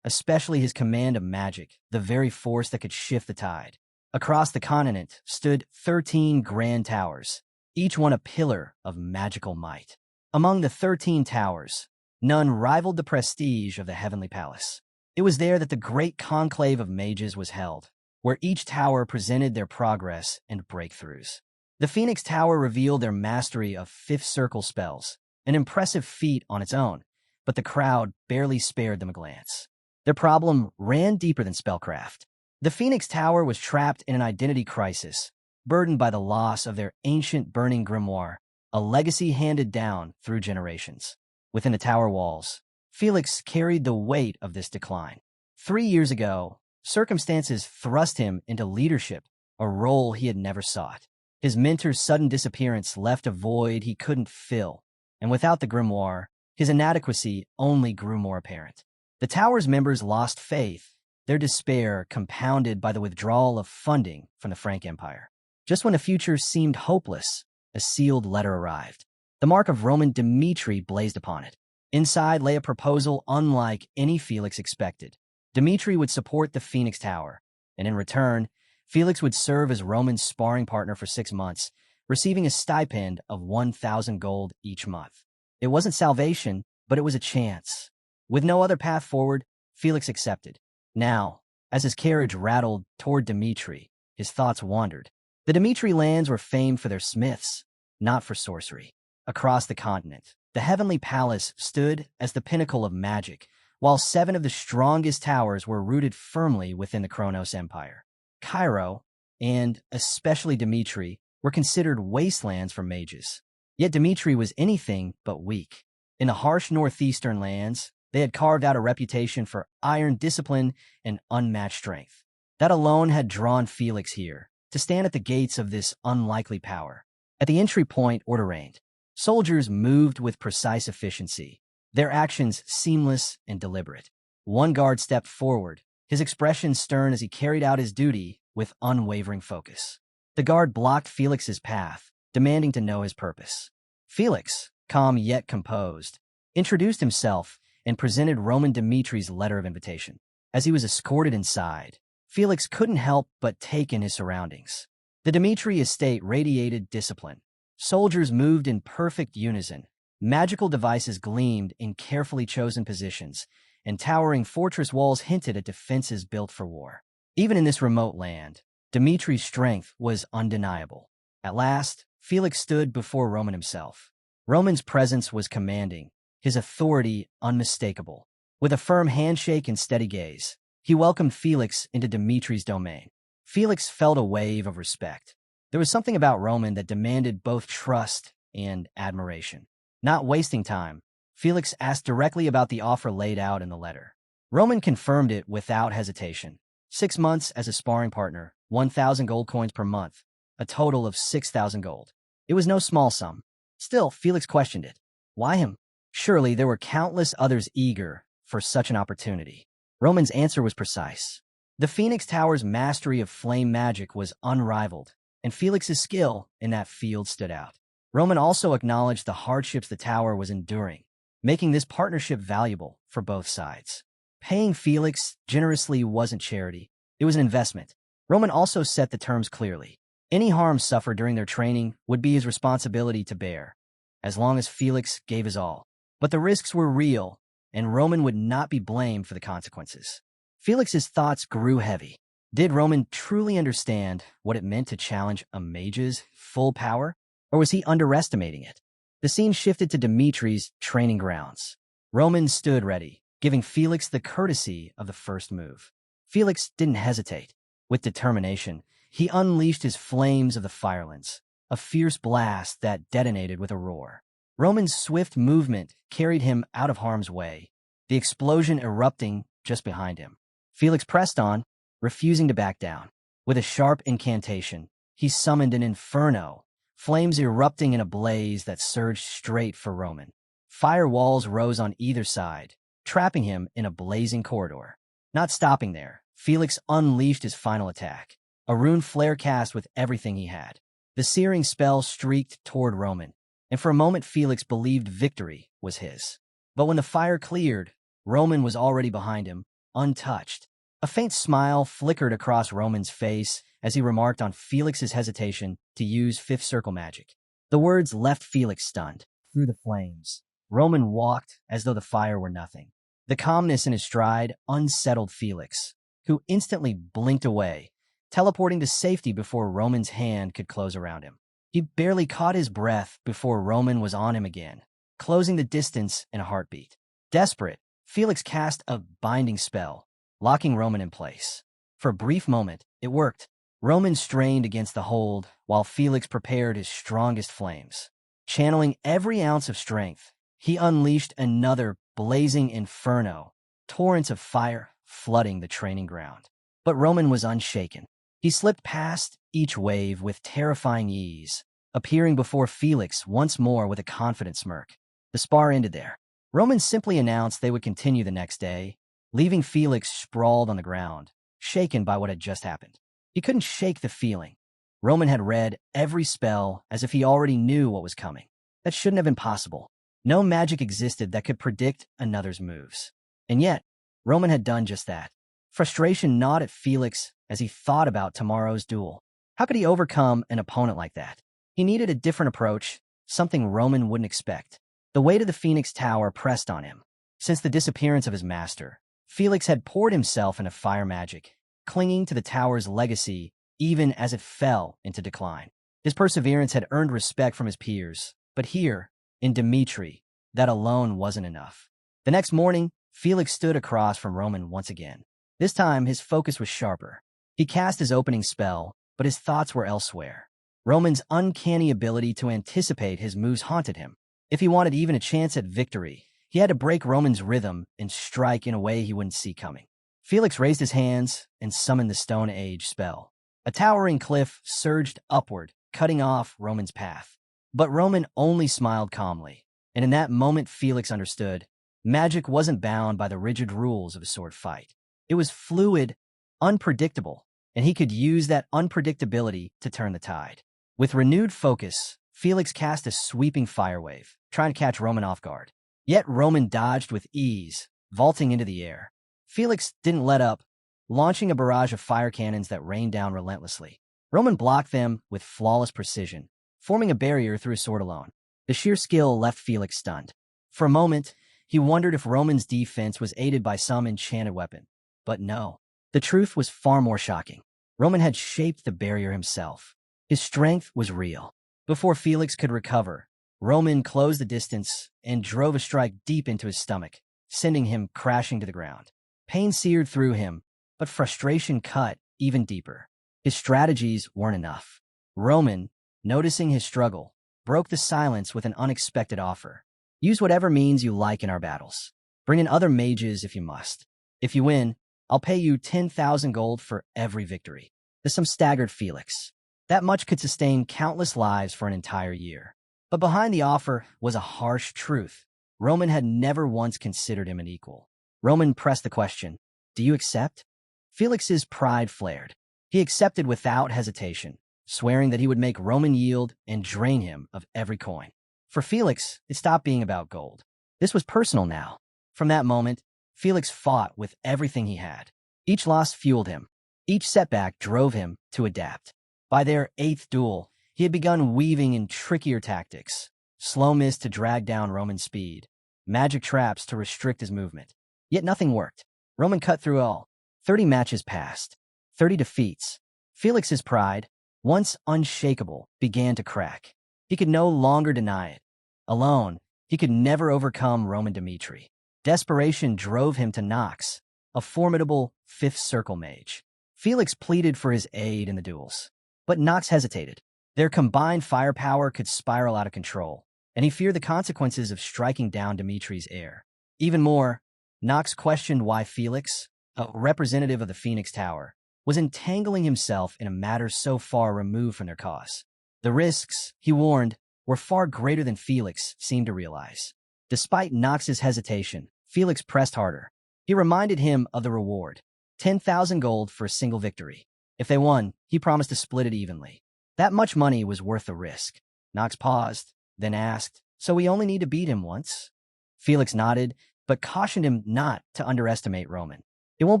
especially his command of magic, the very force that could shift the tide. Across the continent stood 13 grand towers, each one a pillar of magical might. Among the 13 towers, none rivaled the prestige of the Heavenly Palace. It was there that the great conclave of mages was held, where each tower presented their progress and breakthroughs. The Phoenix Tower revealed their mastery of fifth circle spells, an impressive feat on its own, but the crowd barely spared them a glance. Their problem ran deeper than spellcraft. The Phoenix Tower was trapped in an identity crisis, burdened by the loss of their ancient burning grimoire, a legacy handed down through generations. Within the tower walls, Felix carried the weight of this decline. 3 years ago, circumstances thrust him into leadership, a role he had never sought. His mentor's sudden disappearance left a void he couldn't fill, and without the grimoire, his inadequacy only grew more apparent. The tower's members lost faith, their despair compounded by the withdrawal of funding from the Frank Empire. Just when the future seemed hopeless, a sealed letter arrived. The mark of Roman Dmitri blazed upon it. Inside lay a proposal unlike any Felix expected. Dmitri would support the Phoenix Tower, and in return, Felix would serve as Roman's sparring partner for 6 months, receiving a stipend of 1,000 gold each month. It wasn't salvation, but it was a chance. With no other path forward, Felix accepted. Now, as his carriage rattled toward Dmitri, his thoughts wandered. The Dmitri lands were famed for their smiths, not for sorcery. Across the continent, the Heavenly Palace stood as the pinnacle of magic, while 7 of the strongest towers were rooted firmly within the Kronos Empire. Cairo, and especially Dmitri, were considered wastelands for mages. Yet Dmitri was anything but weak. In the harsh northeastern lands, they had carved out a reputation for iron discipline and unmatched strength. That alone had drawn Felix here, to stand at the gates of this unlikely power. At the entry point, order reigned. Soldiers moved with precise efficiency, their actions seamless and deliberate. One guard stepped forward, his expression stern as he carried out his duty with unwavering focus. The guard blocked Felix's path, demanding to know his purpose. Felix, calm yet composed, introduced himself and presented Roman Dimitri's letter of invitation. As he was escorted inside, Felix couldn't help but take in his surroundings. The Dmitri estate radiated discipline. Soldiers moved in perfect unison. Magical devices gleamed in carefully chosen positions, and towering fortress walls hinted at defenses built for war. Even in this remote land, Dimitri's strength was undeniable. At last, Felix stood before Roman himself. Roman's presence was commanding, his authority unmistakable. With a firm handshake and steady gaze, he welcomed Felix into Dimitri's domain. Felix felt a wave of respect. There was something about Roman that demanded both trust and admiration. Not wasting time, Felix asked directly about the offer laid out in the letter. Roman confirmed it without hesitation. 6 months as a sparring partner, 1,000 gold coins per month, a total of 6,000 gold. It was no small sum. Still, Felix questioned it. Why him? Surely there were countless others eager for such an opportunity. Roman's answer was precise. The Phoenix Tower's mastery of flame magic was unrivaled, and Felix's skill in that field stood out. Roman also acknowledged the hardships the tower was enduring, making this partnership valuable for both sides. Paying Felix generously wasn't charity, it was an investment. Roman also set the terms clearly. Any harm suffered during their training would be his responsibility to bear, as long as Felix gave his all. But the risks were real, and Roman would not be blamed for the consequences. Felix's thoughts grew heavy. Did Roman truly understand what it meant to challenge a mage's full power, or was he underestimating it? The scene shifted to Dimitri's training grounds. Roman stood ready, giving Felix the courtesy of the first move. Felix didn't hesitate. With determination, he unleashed his flames of the firelands, a fierce blast that detonated with a roar. Roman's swift movement carried him out of harm's way, the explosion erupting just behind him. Felix pressed on, refusing to back down. With a sharp incantation, he summoned an inferno, flames erupting in a blaze that surged straight for Roman. Fire walls rose on either side, trapping him in a blazing corridor. Not stopping there, Felix unleashed his final attack, a rune flare cast with everything he had. The searing spell streaked toward Roman, and for a moment Felix believed victory was his. But when the fire cleared, Roman was already behind him, untouched. A faint smile flickered across Roman's face as he remarked on Felix's hesitation to use fifth circle magic. The words left Felix stunned. Through the flames, Roman walked as though the fire were nothing. The calmness in his stride unsettled Felix, who instantly blinked away, teleporting to safety before Roman's hand could close around him. He barely caught his breath before Roman was on him again, closing the distance in a heartbeat. Desperate, Felix cast a binding spell, locking Roman in place. For a brief moment, it worked. Roman strained against the hold while Felix prepared his strongest flames. Channeling every ounce of strength, he unleashed another blazing inferno, torrents of fire flooding the training ground. But Roman was unshaken. He slipped past each wave with terrifying ease, appearing before Felix once more with a confident smirk. The spar ended there. Roman simply announced they would continue the next day, leaving Felix sprawled on the ground, shaken by what had just happened. He couldn't shake the feeling. Roman had read every spell as if he already knew what was coming. That shouldn't have been possible. No magic existed that could predict another's moves. And yet, Roman had done just that. Frustration gnawed at Felix as he thought about tomorrow's duel. How could he overcome an opponent like that? He needed a different approach, something Roman wouldn't expect. The weight of the Phoenix Tower pressed on him. Since the disappearance of his master, Felix had poured himself into fire magic, clinging to the tower's legacy even as it fell into decline. His perseverance had earned respect from his peers, but here, in Dimitri, that alone wasn't enough. The next morning, Felix stood across from Roman once again. This time, his focus was sharper. He cast his opening spell, but his thoughts were elsewhere. Roman's uncanny ability to anticipate his moves haunted him. If he wanted even a chance at victory, he had to break Roman's rhythm and strike in a way he wouldn't see coming. Felix raised his hands and summoned the Stone Age spell. A towering cliff surged upward, cutting off Roman's path. But Roman only smiled calmly, and in that moment Felix understood. Magic wasn't bound by the rigid rules of a sword fight. It was fluid, unpredictable, and he could use that unpredictability to turn the tide. With renewed focus, Felix cast a sweeping fire wave, trying to catch Roman off guard. Yet Roman dodged with ease, vaulting into the air. Felix didn't let up, launching a barrage of fire cannons that rained down relentlessly. Roman blocked them with flawless precision, forming a barrier through his sword alone. The sheer skill left Felix stunned. For a moment, he wondered if Roman's defense was aided by some enchanted weapon. But no. The truth was far more shocking. Roman had shaped the barrier himself. His strength was real. Before Felix could recover, Roman closed the distance and drove a strike deep into his stomach, sending him crashing to the ground. Pain seared through him, but frustration cut even deeper. His strategies weren't enough. Roman, noticing his struggle, broke the silence with an unexpected offer. Use whatever means you like in our battles. Bring in other mages if you must. If you win, I'll pay you 10,000 gold for every victory. The sum staggered Felix. That much could sustain countless lives for an entire year. But behind the offer was a harsh truth. Roman had never once considered him an equal. Roman pressed the question, "Do you accept?" Felix's pride flared. He accepted without hesitation, swearing that he would make Roman yield and drain him of every coin. For Felix, it stopped being about gold. This was personal now. From that moment, Felix fought with everything he had. Each loss fueled him. Each setback drove him to adapt. By their 8th duel, he had begun weaving in trickier tactics. Slow miss to drag down Roman's speed. Magic traps to restrict his movement. Yet nothing worked. Roman cut through all. 30 matches passed. 30 defeats. Felix's pride, once unshakable, began to crack. He could no longer deny it. Alone, he could never overcome Roman Dmitri. Desperation drove him to Nox, a formidable 5th circle mage. Felix pleaded for his aid in the duels. But Nox hesitated. Their combined firepower could spiral out of control, and he feared the consequences of striking down Dimitri's heir. Even more, Nox questioned why Felix, a representative of the Phoenix Tower, was entangling himself in a matter so far removed from their cause. The risks, he warned, were far greater than Felix seemed to realize. Despite Nox's hesitation, Felix pressed harder. He reminded him of the reward, 10,000 gold for a single victory. If they won, he promised to split it evenly. That much money was worth the risk. Nox paused, then asked, "So we only need to beat him once?" Felix nodded, but cautioned him not to underestimate Roman. "It won't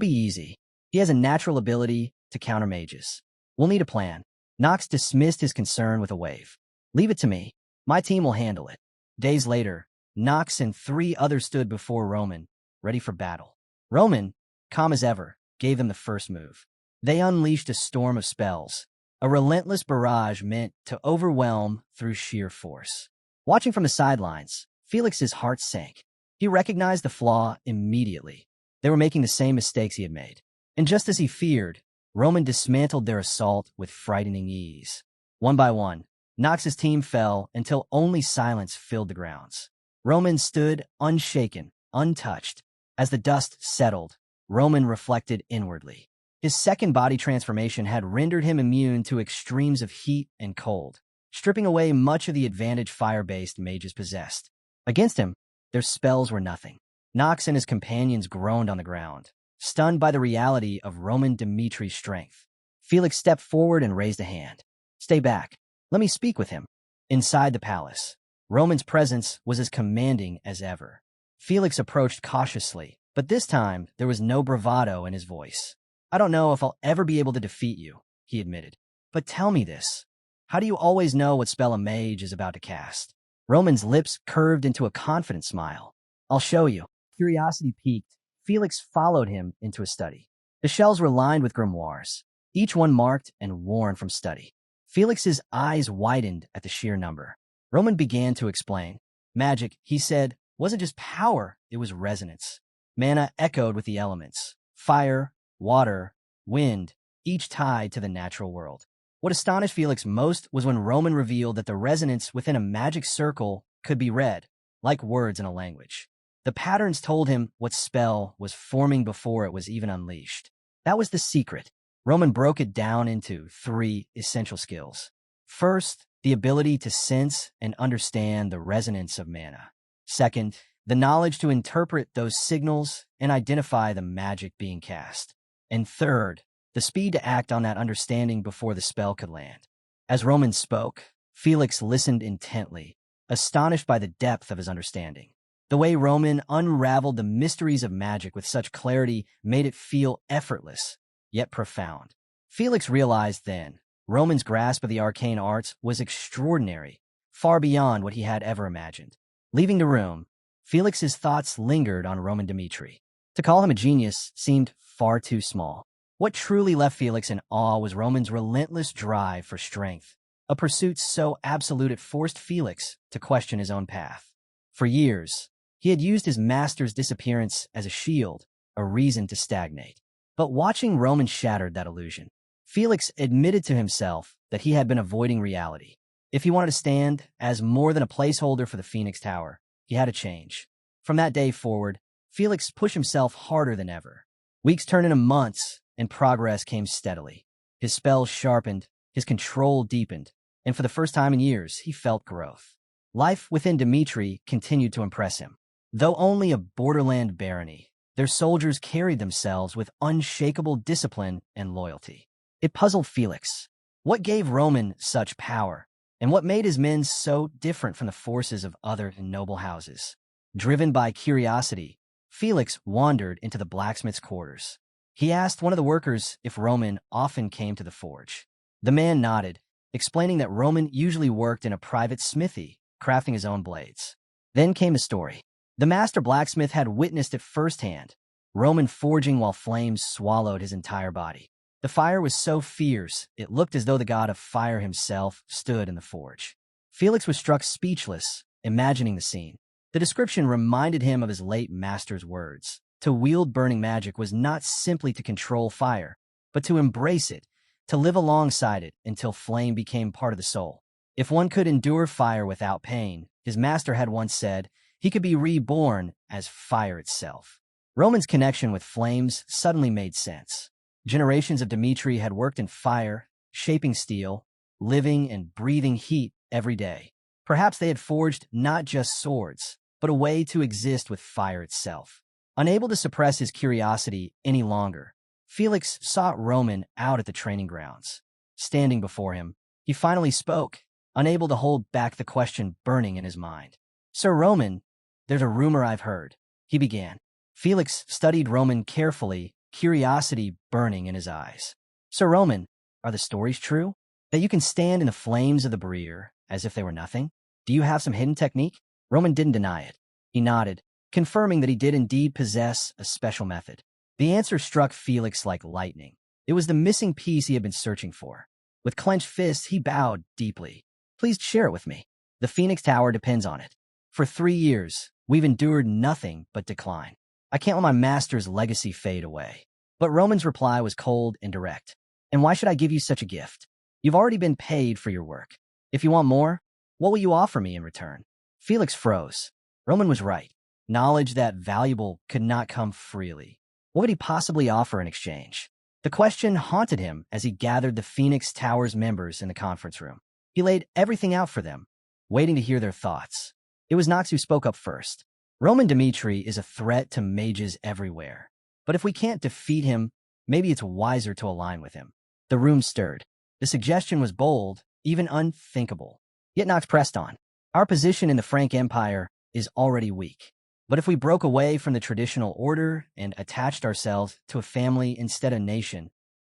be easy. He has a natural ability to counter mages. We'll need a plan." Nox dismissed his concern with a wave. "Leave it to me. My team will handle it." Days later, Nox and 3 others stood before Roman, ready for battle. Roman, calm as ever, gave them the first move. They unleashed a storm of spells, a relentless barrage meant to overwhelm through sheer force. Watching from the sidelines, Felix's heart sank. He recognized the flaw immediately. They were making the same mistakes he had made. And just as he feared, Roman dismantled their assault with frightening ease. One by one, Nox's team fell until only silence filled the grounds. Roman stood unshaken, untouched. As the dust settled, Roman reflected inwardly. His second body transformation had rendered him immune to extremes of heat and cold, stripping away much of the advantage fire-based mages possessed. Against him, their spells were nothing. Nox and his companions groaned on the ground, stunned by the reality of Roman Dimitri's strength. Felix stepped forward and raised a hand. "Stay back. Let me speak with him." Inside the palace, Roman's presence was as commanding as ever. Felix approached cautiously, but this time there was no bravado in his voice. "I don't know if I'll ever be able to defeat you," he admitted. "But tell me this. How do you always know what spell a mage is about to cast?" Roman's lips curved into a confident smile. "I'll show you." Curiosity piqued, Felix followed him into a study. The shelves were lined with grimoires, each one marked and worn from study. Felix's eyes widened at the sheer number. Roman began to explain. Magic, he said, wasn't just power, it was resonance. Mana echoed with the elements. Fire, water, wind, each tied to the natural world. What astonished Felix most was when Roman revealed that the resonance within a magic circle could be read, like words in a language. The patterns told him what spell was forming before it was even unleashed. That was the secret. Roman broke it down into 3 essential skills. First, the ability to sense and understand the resonance of mana. Second, the knowledge to interpret those signals and identify the magic being cast. And third, the speed to act on that understanding before the spell could land. As Roman spoke, Felix listened intently, astonished by the depth of his understanding. The way Roman unraveled the mysteries of magic with such clarity made it feel effortless, yet profound. Felix realized then, Roman's grasp of the arcane arts was extraordinary, far beyond what he had ever imagined. Leaving the room, Felix's thoughts lingered on Roman Dmitri. To call him a genius seemed far too small. What truly left Felix in awe was Roman's relentless drive for strength, a pursuit so absolute it forced Felix to question his own path. For years, he had used his master's disappearance as a shield, a reason to stagnate. But watching Roman shattered that illusion, Felix admitted to himself that he had been avoiding reality. If he wanted to stand as more than a placeholder for the Phoenix Tower, he had to change. From that day forward, Felix pushed himself harder than ever. Weeks turned into months, and progress came steadily. His spells sharpened, his control deepened, and for the first time in years, he felt growth. Life within Dmitri continued to impress him. Though only a borderland barony, their soldiers carried themselves with unshakable discipline and loyalty. It puzzled Felix. What gave Roman such power, and what made his men so different from the forces of other noble houses? Driven by curiosity, Felix wandered into the blacksmith's quarters. He asked one of the workers if Roman often came to the forge. The man nodded, explaining that Roman usually worked in a private smithy, crafting his own blades. Then came the story. The master blacksmith had witnessed it firsthand, Roman forging while flames swallowed his entire body. The fire was so fierce, it looked as though the god of fire himself stood in the forge. Felix was struck speechless, imagining the scene. The description reminded him of his late master's words. To wield burning magic was not simply to control fire, but to embrace it, to live alongside it until flame became part of the soul. If one could endure fire without pain, his master had once said, he could be reborn as fire itself. Roman's connection with flames suddenly made sense. Generations of Dmitri had worked in fire, shaping steel, living and breathing heat every day. Perhaps they had forged not just swords, but a way to exist with fire itself. Unable to suppress his curiosity any longer, Felix sought Roman out at the training grounds. Standing before him, he finally spoke, unable to hold back the question burning in his mind. "Sir Roman, there's a rumor I've heard," he began. Felix studied Roman carefully, curiosity burning in his eyes. "Sir Roman, are the stories true? That you can stand in the flames of the brier as if they were nothing? Do you have some hidden technique?" Roman didn't deny it. He nodded, confirming that he did indeed possess a special method. The answer struck Felix like lightning. It was the missing piece he had been searching for. With clenched fists, he bowed deeply. "Please share it with me. The Phoenix Tower depends on it. For 3 years, we've endured nothing but decline. I can't let my master's legacy fade away." But Roman's reply was cold and direct. "And why should I give you such a gift? You've already been paid for your work. If you want more, what will you offer me in return?" Felix froze. Roman was right. Knowledge that valuable could not come freely. What would he possibly offer in exchange? The question haunted him as he gathered the Phoenix Tower's members in the conference room. He laid everything out for them, waiting to hear their thoughts. It was Nox who spoke up first. "Roman Dmitri is a threat to mages everywhere. But if we can't defeat him, maybe it's wiser to align with him." The room stirred. The suggestion was bold, even unthinkable. Yet Nox pressed on. "Our position in the Frank Empire is already weak. But if we broke away from the traditional order and attached ourselves to a family instead of nation,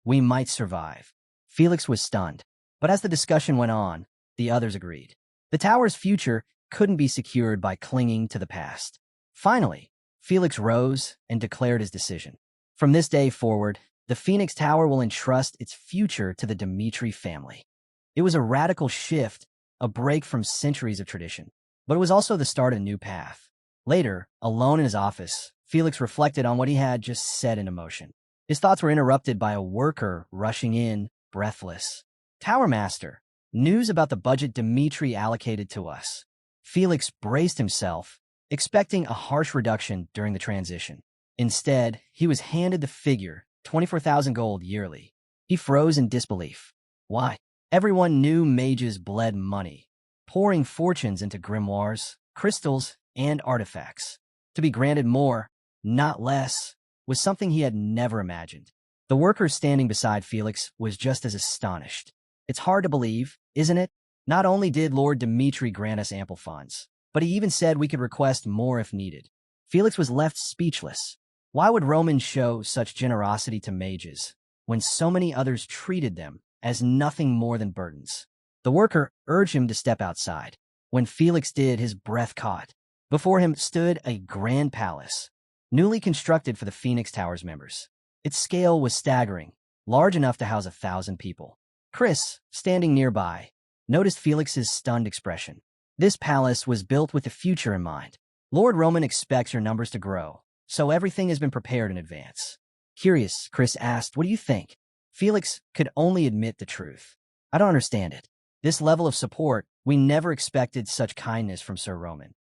we might survive." Felix was stunned. But as the discussion went on, the others agreed. The tower's future couldn't be secured by clinging to the past. Finally, Felix rose and declared his decision. From this day forward, the Phoenix Tower will entrust its future to the Dmitri family. It was a radical shift, a break from centuries of tradition. But it was also the start of a new path. Later, alone in his office, Felix reflected on what he had just set into motion. His thoughts were interrupted by a worker rushing in, breathless. "Tower Master, news about the budget Dmitri allocated to us." Felix braced himself, expecting a harsh reduction during the transition. Instead, he was handed the figure, 24,000 gold yearly. He froze in disbelief. Why? Everyone knew mages bled money, pouring fortunes into grimoires, crystals, and artifacts. To be granted more, not less, was something he had never imagined. The worker standing beside Felix was just as astonished. "It's hard to believe, isn't it? Not only did Lord Dmitri grant us ample funds, but he even said we could request more if needed." Felix was left speechless. Why would Romans show such generosity to mages when so many others treated them as nothing more than burdens. The worker urged him to step outside. When Felix did, his breath caught. Before him stood a grand palace, newly constructed for the Phoenix Tower's members. Its scale was staggering, large enough to house 1,000 people. Chris, standing nearby, noticed Felix's stunned expression. This palace was built with the future in mind. Lord Roman expects your numbers to grow, so everything has been prepared in advance. Curious, Chris asked, "What do you think?" Felix could only admit the truth. "I don't understand it. This level of support, we never expected such kindness from Sir Roman."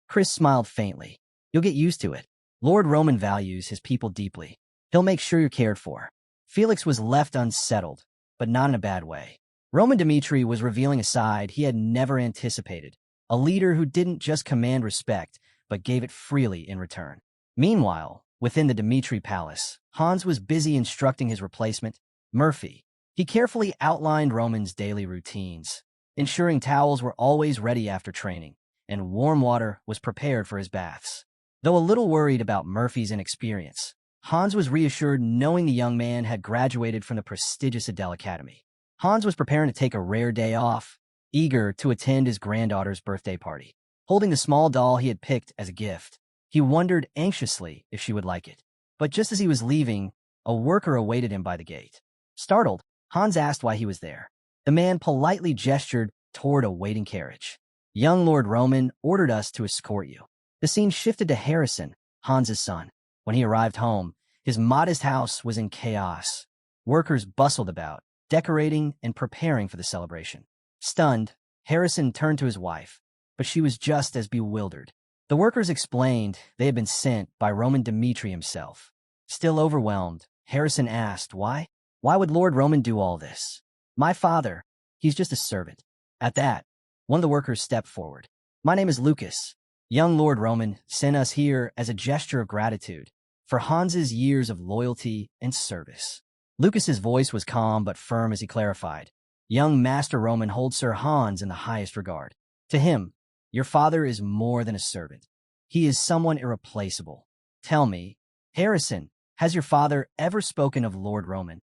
Chris smiled faintly. "You'll get used to it. Lord Roman values his people deeply. He'll make sure you're cared for." Felix was left unsettled, but not in a bad way. Roman Dmitri was revealing a side he had never anticipated, a leader who didn't just command respect, but gave it freely in return. Meanwhile, within the Dmitri palace, Hans was busy instructing his replacement, Murphy. He carefully outlined Roman's daily routines, ensuring towels were always ready after training, and warm water was prepared for his baths. Though a little worried about Murphy's inexperience, Hans was reassured knowing the young man had graduated from the prestigious Adele Academy. Hans was preparing to take a rare day off, eager to attend his granddaughter's birthday party. Holding the small doll he had picked as a gift, he wondered anxiously if she would like it. But just as he was leaving, a worker awaited him by the gate. Startled, Hans asked why he was there. The man politely gestured toward a waiting carriage. "Young Lord Roman ordered us to escort you." The scene shifted to Harrison, Hans's son. When he arrived home, his modest house was in chaos. Workers bustled about, decorating and preparing for the celebration. Stunned, Harrison turned to his wife, but she was just as bewildered. The workers explained they had been sent by Roman Dmitri himself. Still overwhelmed, Harrison asked, "Why? Why would Lord Roman do all this?" "My father, he's just a servant." At that, one of the workers stepped forward. "My name is Lucas. Young Lord Roman sent us here as a gesture of gratitude for Hans's years of loyalty and service." Lucas's voice was calm but firm as he clarified, "Young Master Roman holds Sir Hans in the highest regard. To him, your father is more than a servant. He is someone irreplaceable. Tell me, Harrison, has your father ever spoken of Lord Roman?"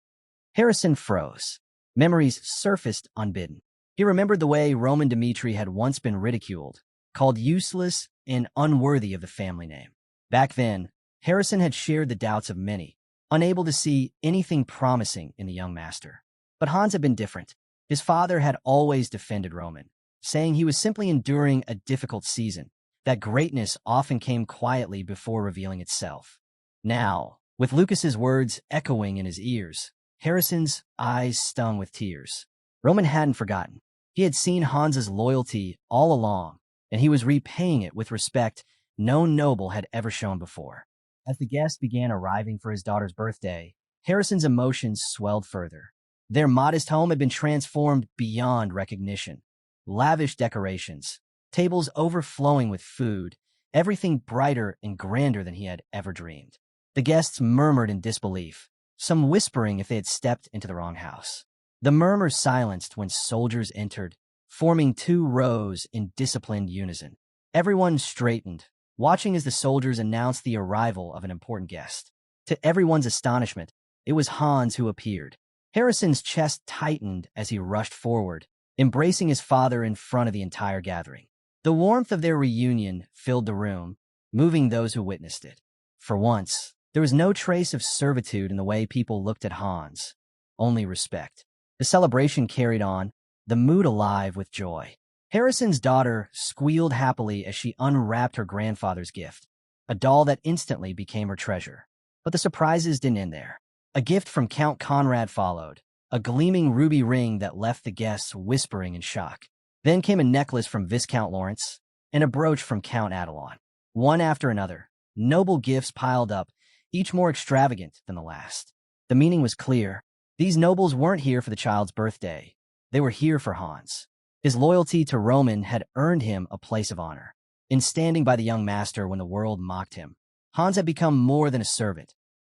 Harrison froze. Memories surfaced unbidden. He remembered the way Roman Dmitri had once been ridiculed, called useless and unworthy of the family name. Back then, Harrison had shared the doubts of many, unable to see anything promising in the young master. But Hans had been different. His father had always defended Roman, saying he was simply enduring a difficult season, that greatness often came quietly before revealing itself. Now, with Lucas's words echoing in his ears, Harrison's eyes stung with tears. Roman hadn't forgotten. He had seen Hans's loyalty all along, and he was repaying it with respect no noble had ever shown before. As the guests began arriving for his daughter's birthday, Harrison's emotions swelled further. Their modest home had been transformed beyond recognition. Lavish decorations, tables overflowing with food, everything brighter and grander than he had ever dreamed. The guests murmured in disbelief, some whispering if they had stepped into the wrong house. The murmurs silenced when soldiers entered, forming 2 rows in disciplined unison. Everyone straightened, watching as the soldiers announced the arrival of an important guest. To everyone's astonishment, it was Hans who appeared. Harrison's chest tightened as he rushed forward, embracing his father in front of the entire gathering. The warmth of their reunion filled the room, moving those who witnessed it. For once, there was no trace of servitude in the way people looked at Hans, only respect. The celebration carried on, the mood alive with joy. Harrison's daughter squealed happily as she unwrapped her grandfather's gift, a doll that instantly became her treasure. But the surprises didn't end there. A gift from Count Conrad followed, a gleaming ruby ring that left the guests whispering in shock. Then came a necklace from Viscount Lawrence and a brooch from Count Adelon. One after another, noble gifts piled up, each more extravagant than the last. The meaning was clear. These nobles weren't here for the child's birthday. They were here for Hans. His loyalty to Roman had earned him a place of honor. In standing by the young master when the world mocked him, Hans had become more than a servant.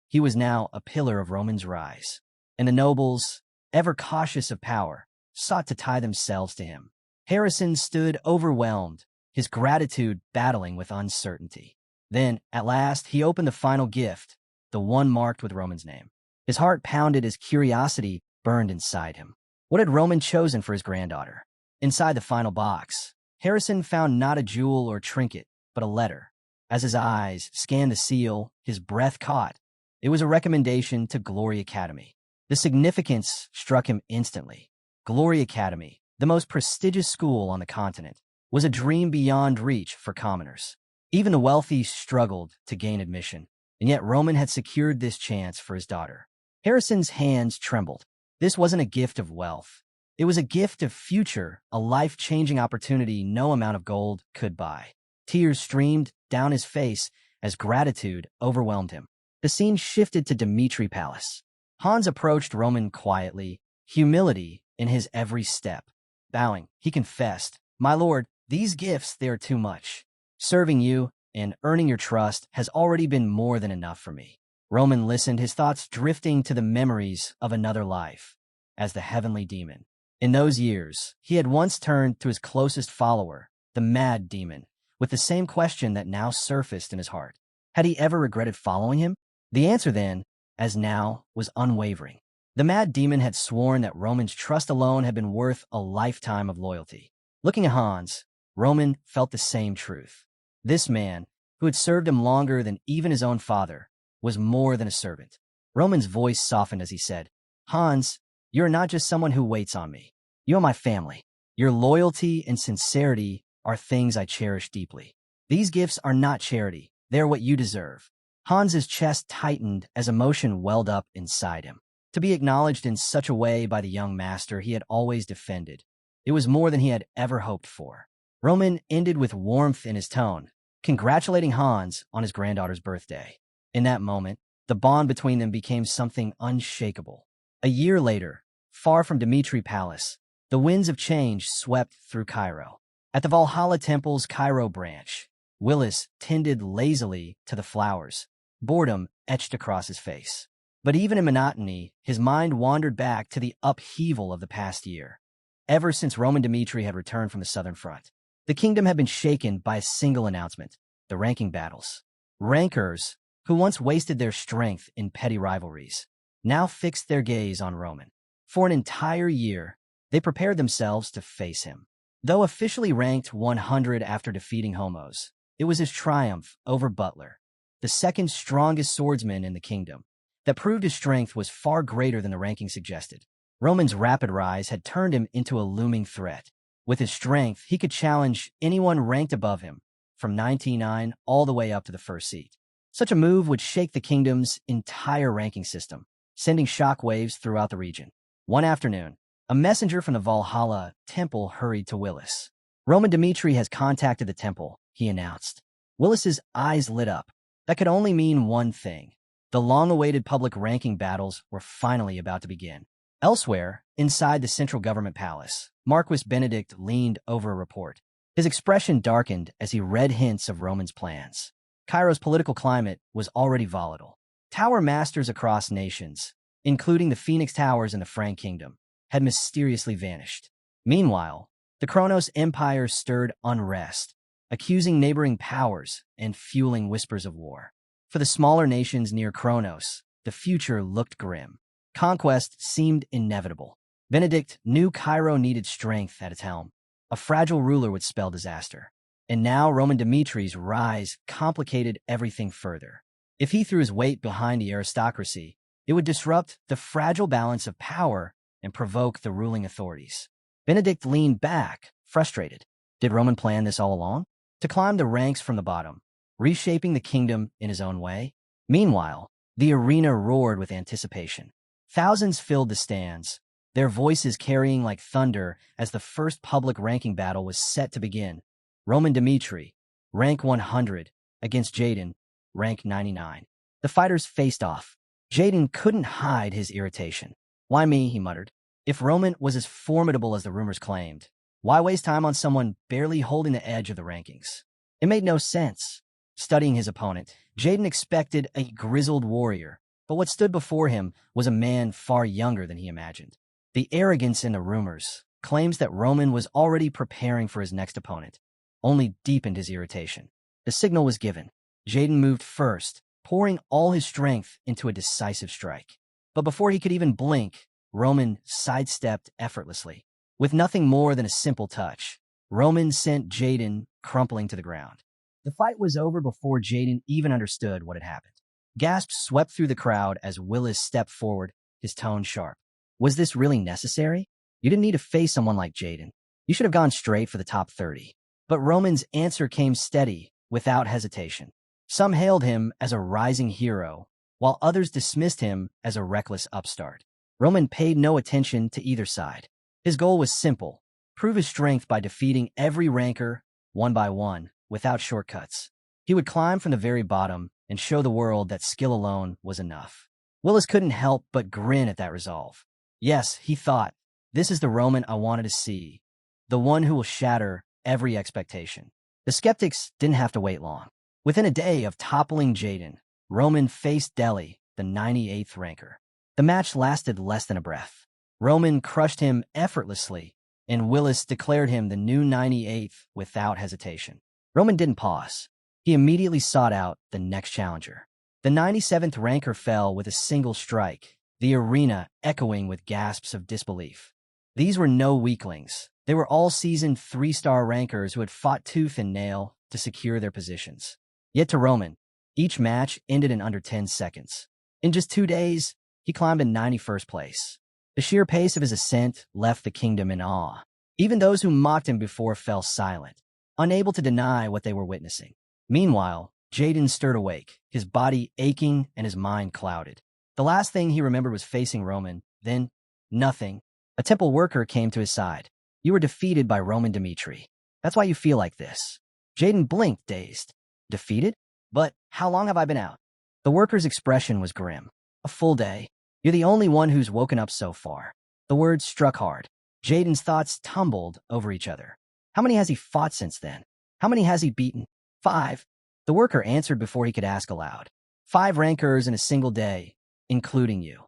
He was now a pillar of Roman's rise. And the nobles, ever cautious of power, sought to tie themselves to him. Harrison stood overwhelmed, his gratitude battling with uncertainty. Then, at last, he opened the final gift, the one marked with Roman's name. His heart pounded as curiosity burned inside him. What had Roman chosen for his granddaughter? Inside the final box, Harrison found not a jewel or trinket, but a letter. As his eyes scanned the seal, his breath caught. It was a recommendation to Glory Academy. The significance struck him instantly. Glory Academy, the most prestigious school on the continent, was a dream beyond reach for commoners. Even the wealthy struggled to gain admission, and yet Roman had secured this chance for his daughter. Harrison's hands trembled. This wasn't a gift of wealth. It was a gift of future, a life-changing opportunity no amount of gold could buy. Tears streamed down his face as gratitude overwhelmed him. The scene shifted to Dimitri Palace. Hans approached Roman quietly, humility in his every step. Bowing, he confessed, "My lord, these gifts, they are too much. Serving you and earning your trust has already been more than enough for me." Roman listened, his thoughts drifting to the memories of another life, as the heavenly demon. In those years, he had once turned to his closest follower, the mad demon, with the same question that now surfaced in his heart. Had he ever regretted following him? The answer then, as now, was unwavering. The mad demon had sworn that Roman's trust alone had been worth a lifetime of loyalty. Looking at Hans, Roman felt the same truth. This man, who had served him longer than even his own father, was more than a servant. Roman's voice softened as he said, "Hans, you are not just someone who waits on me. You are my family. Your loyalty and sincerity are things I cherish deeply. These gifts are not charity. They are what you deserve." Hans's chest tightened as emotion welled up inside him. To be acknowledged in such a way by the young master he had always defended, it was more than he had ever hoped for. Roman ended with warmth in his tone, congratulating Hans on his granddaughter's birthday. In that moment, the bond between them became something unshakable. A year later, far from Dimitri Palace, the winds of change swept through Cairo. At the Valhalla Temple's Cairo branch, Willis tended lazily to the flowers, boredom etched across his face. But even in monotony, his mind wandered back to the upheaval of the past year. Ever since Roman Dimitri had returned from the Southern Front, the kingdom had been shaken by a single announcement: the ranking battles. Rankers, who once wasted their strength in petty rivalries, now fixed their gaze on Roman. For an entire year, they prepared themselves to face him. Though officially ranked 100 after defeating Homos, it was his triumph over Butler, the second strongest swordsman in the kingdom, that proved his strength was far greater than the ranking suggested. Roman's rapid rise had turned him into a looming threat. With his strength, he could challenge anyone ranked above him, from 99 all the way up to the first seat. Such a move would shake the kingdom's entire ranking system, sending shockwaves throughout the region. One afternoon, a messenger from the Valhalla temple hurried to Willis. "Roman Dimitri has contacted the temple," he announced. Willis's eyes lit up. That could only mean one thing. The long-awaited public ranking battles were finally about to begin. Elsewhere, inside the central government palace, Marquis Benedict leaned over a report. His expression darkened as he read hints of Roman's plans. Cairo's political climate was already volatile. Tower masters across nations, including the Phoenix Towers in the Frank Kingdom, had mysteriously vanished. Meanwhile, the Kronos Empire stirred unrest, accusing neighboring powers and fueling whispers of war. For the smaller nations near Kronos, the future looked grim. Conquest seemed inevitable. Benedict knew Cairo needed strength at its helm. A fragile ruler would spell disaster. And now Roman Dimitri's rise complicated everything further. If he threw his weight behind the aristocracy, it would disrupt the fragile balance of power and provoke the ruling authorities. Benedict leaned back, frustrated. Did Roman plan this all along? To climb the ranks from the bottom, reshaping the kingdom in his own way? Meanwhile, the arena roared with anticipation. Thousands filled the stands, their voices carrying like thunder as the first public ranking battle was set to begin. Roman Dimitri, rank 100, against Jaden, rank 99. The fighters faced off. Jaden couldn't hide his irritation. "Why me?" he muttered. If Roman was as formidable as the rumors claimed, why waste time on someone barely holding the edge of the rankings? It made no sense. Studying his opponent, Jaden expected a grizzled warrior, but what stood before him was a man far younger than he imagined. The arrogance in the rumors, claims that Roman was already preparing for his next opponent, only deepened his irritation. The signal was given. Jaden moved first, pouring all his strength into a decisive strike. But before he could even blink, Roman sidestepped effortlessly. With nothing more than a simple touch, Roman sent Jaden crumpling to the ground. The fight was over before Jaden even understood what had happened. Gasps swept through the crowd as Willis stepped forward, his tone sharp. Was this really necessary? You didn't need to face someone like Jaden. You should have gone straight for the top 30. But Roman's answer came steady, without hesitation. Some hailed him as a rising hero, while others dismissed him as a reckless upstart. Roman paid no attention to either side. His goal was simple: prove his strength by defeating every ranker, one by one, without shortcuts. He would climb from the very bottom and show the world that skill alone was enough. Willis couldn't help but grin at that resolve. Yes, he thought, this is the Roman I wanted to see, the one who will shatter every expectation. The skeptics didn't have to wait long. Within a day of toppling Jaden, Roman faced Delhi, the 98th ranker. The match lasted less than a breath. Roman crushed him effortlessly, and Willis declared him the new 98th without hesitation. Roman didn't pause. He immediately sought out the next challenger. The 97th ranker fell with a single strike, the arena echoing with gasps of disbelief. These were no weaklings. They were all seasoned 3-star rankers who had fought tooth and nail to secure their positions. Yet to Roman, each match ended in under 10 seconds. In just 2 days, he climbed to 91st place. The sheer pace of his ascent left the kingdom in awe. Even those who mocked him before fell silent, unable to deny what they were witnessing. Meanwhile, Jaden stirred awake, his body aching and his mind clouded. The last thing he remembered was facing Roman, then nothing. A temple worker came to his side. You were defeated by Roman Dmitri. That's why you feel like this. Jaden blinked, dazed. Defeated? But how long have I been out? The worker's expression was grim. A full day. You're the only one who's woken up so far. The words struck hard. Jaden's thoughts tumbled over each other. How many has he fought since then? How many has he beaten? 5. The worker answered before he could ask aloud. 5 rankers in a single day, including you.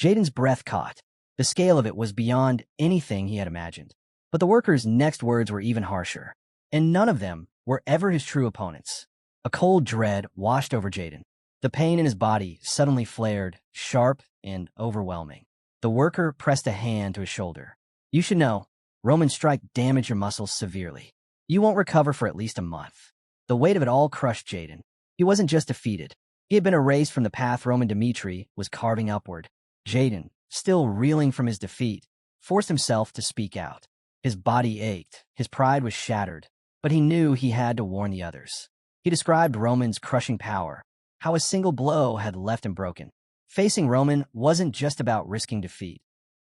Jaden's breath caught. The scale of it was beyond anything he had imagined. But the worker's next words were even harsher. And none of them were ever his true opponents. A cold dread washed over Jaden. The pain in his body suddenly flared, sharp and overwhelming. The worker pressed a hand to his shoulder. You should know, Roman's strike damaged your muscles severely. You won't recover for at least a month. The weight of it all crushed Jaden. He wasn't just defeated. He had been erased from the path Roman Dmitri was carving upward. Jaden, still reeling from his defeat, forced himself to speak out. His body ached, his pride was shattered, but he knew he had to warn the others. He described Roman's crushing power, how a single blow had left him broken. Facing Roman wasn't just about risking defeat.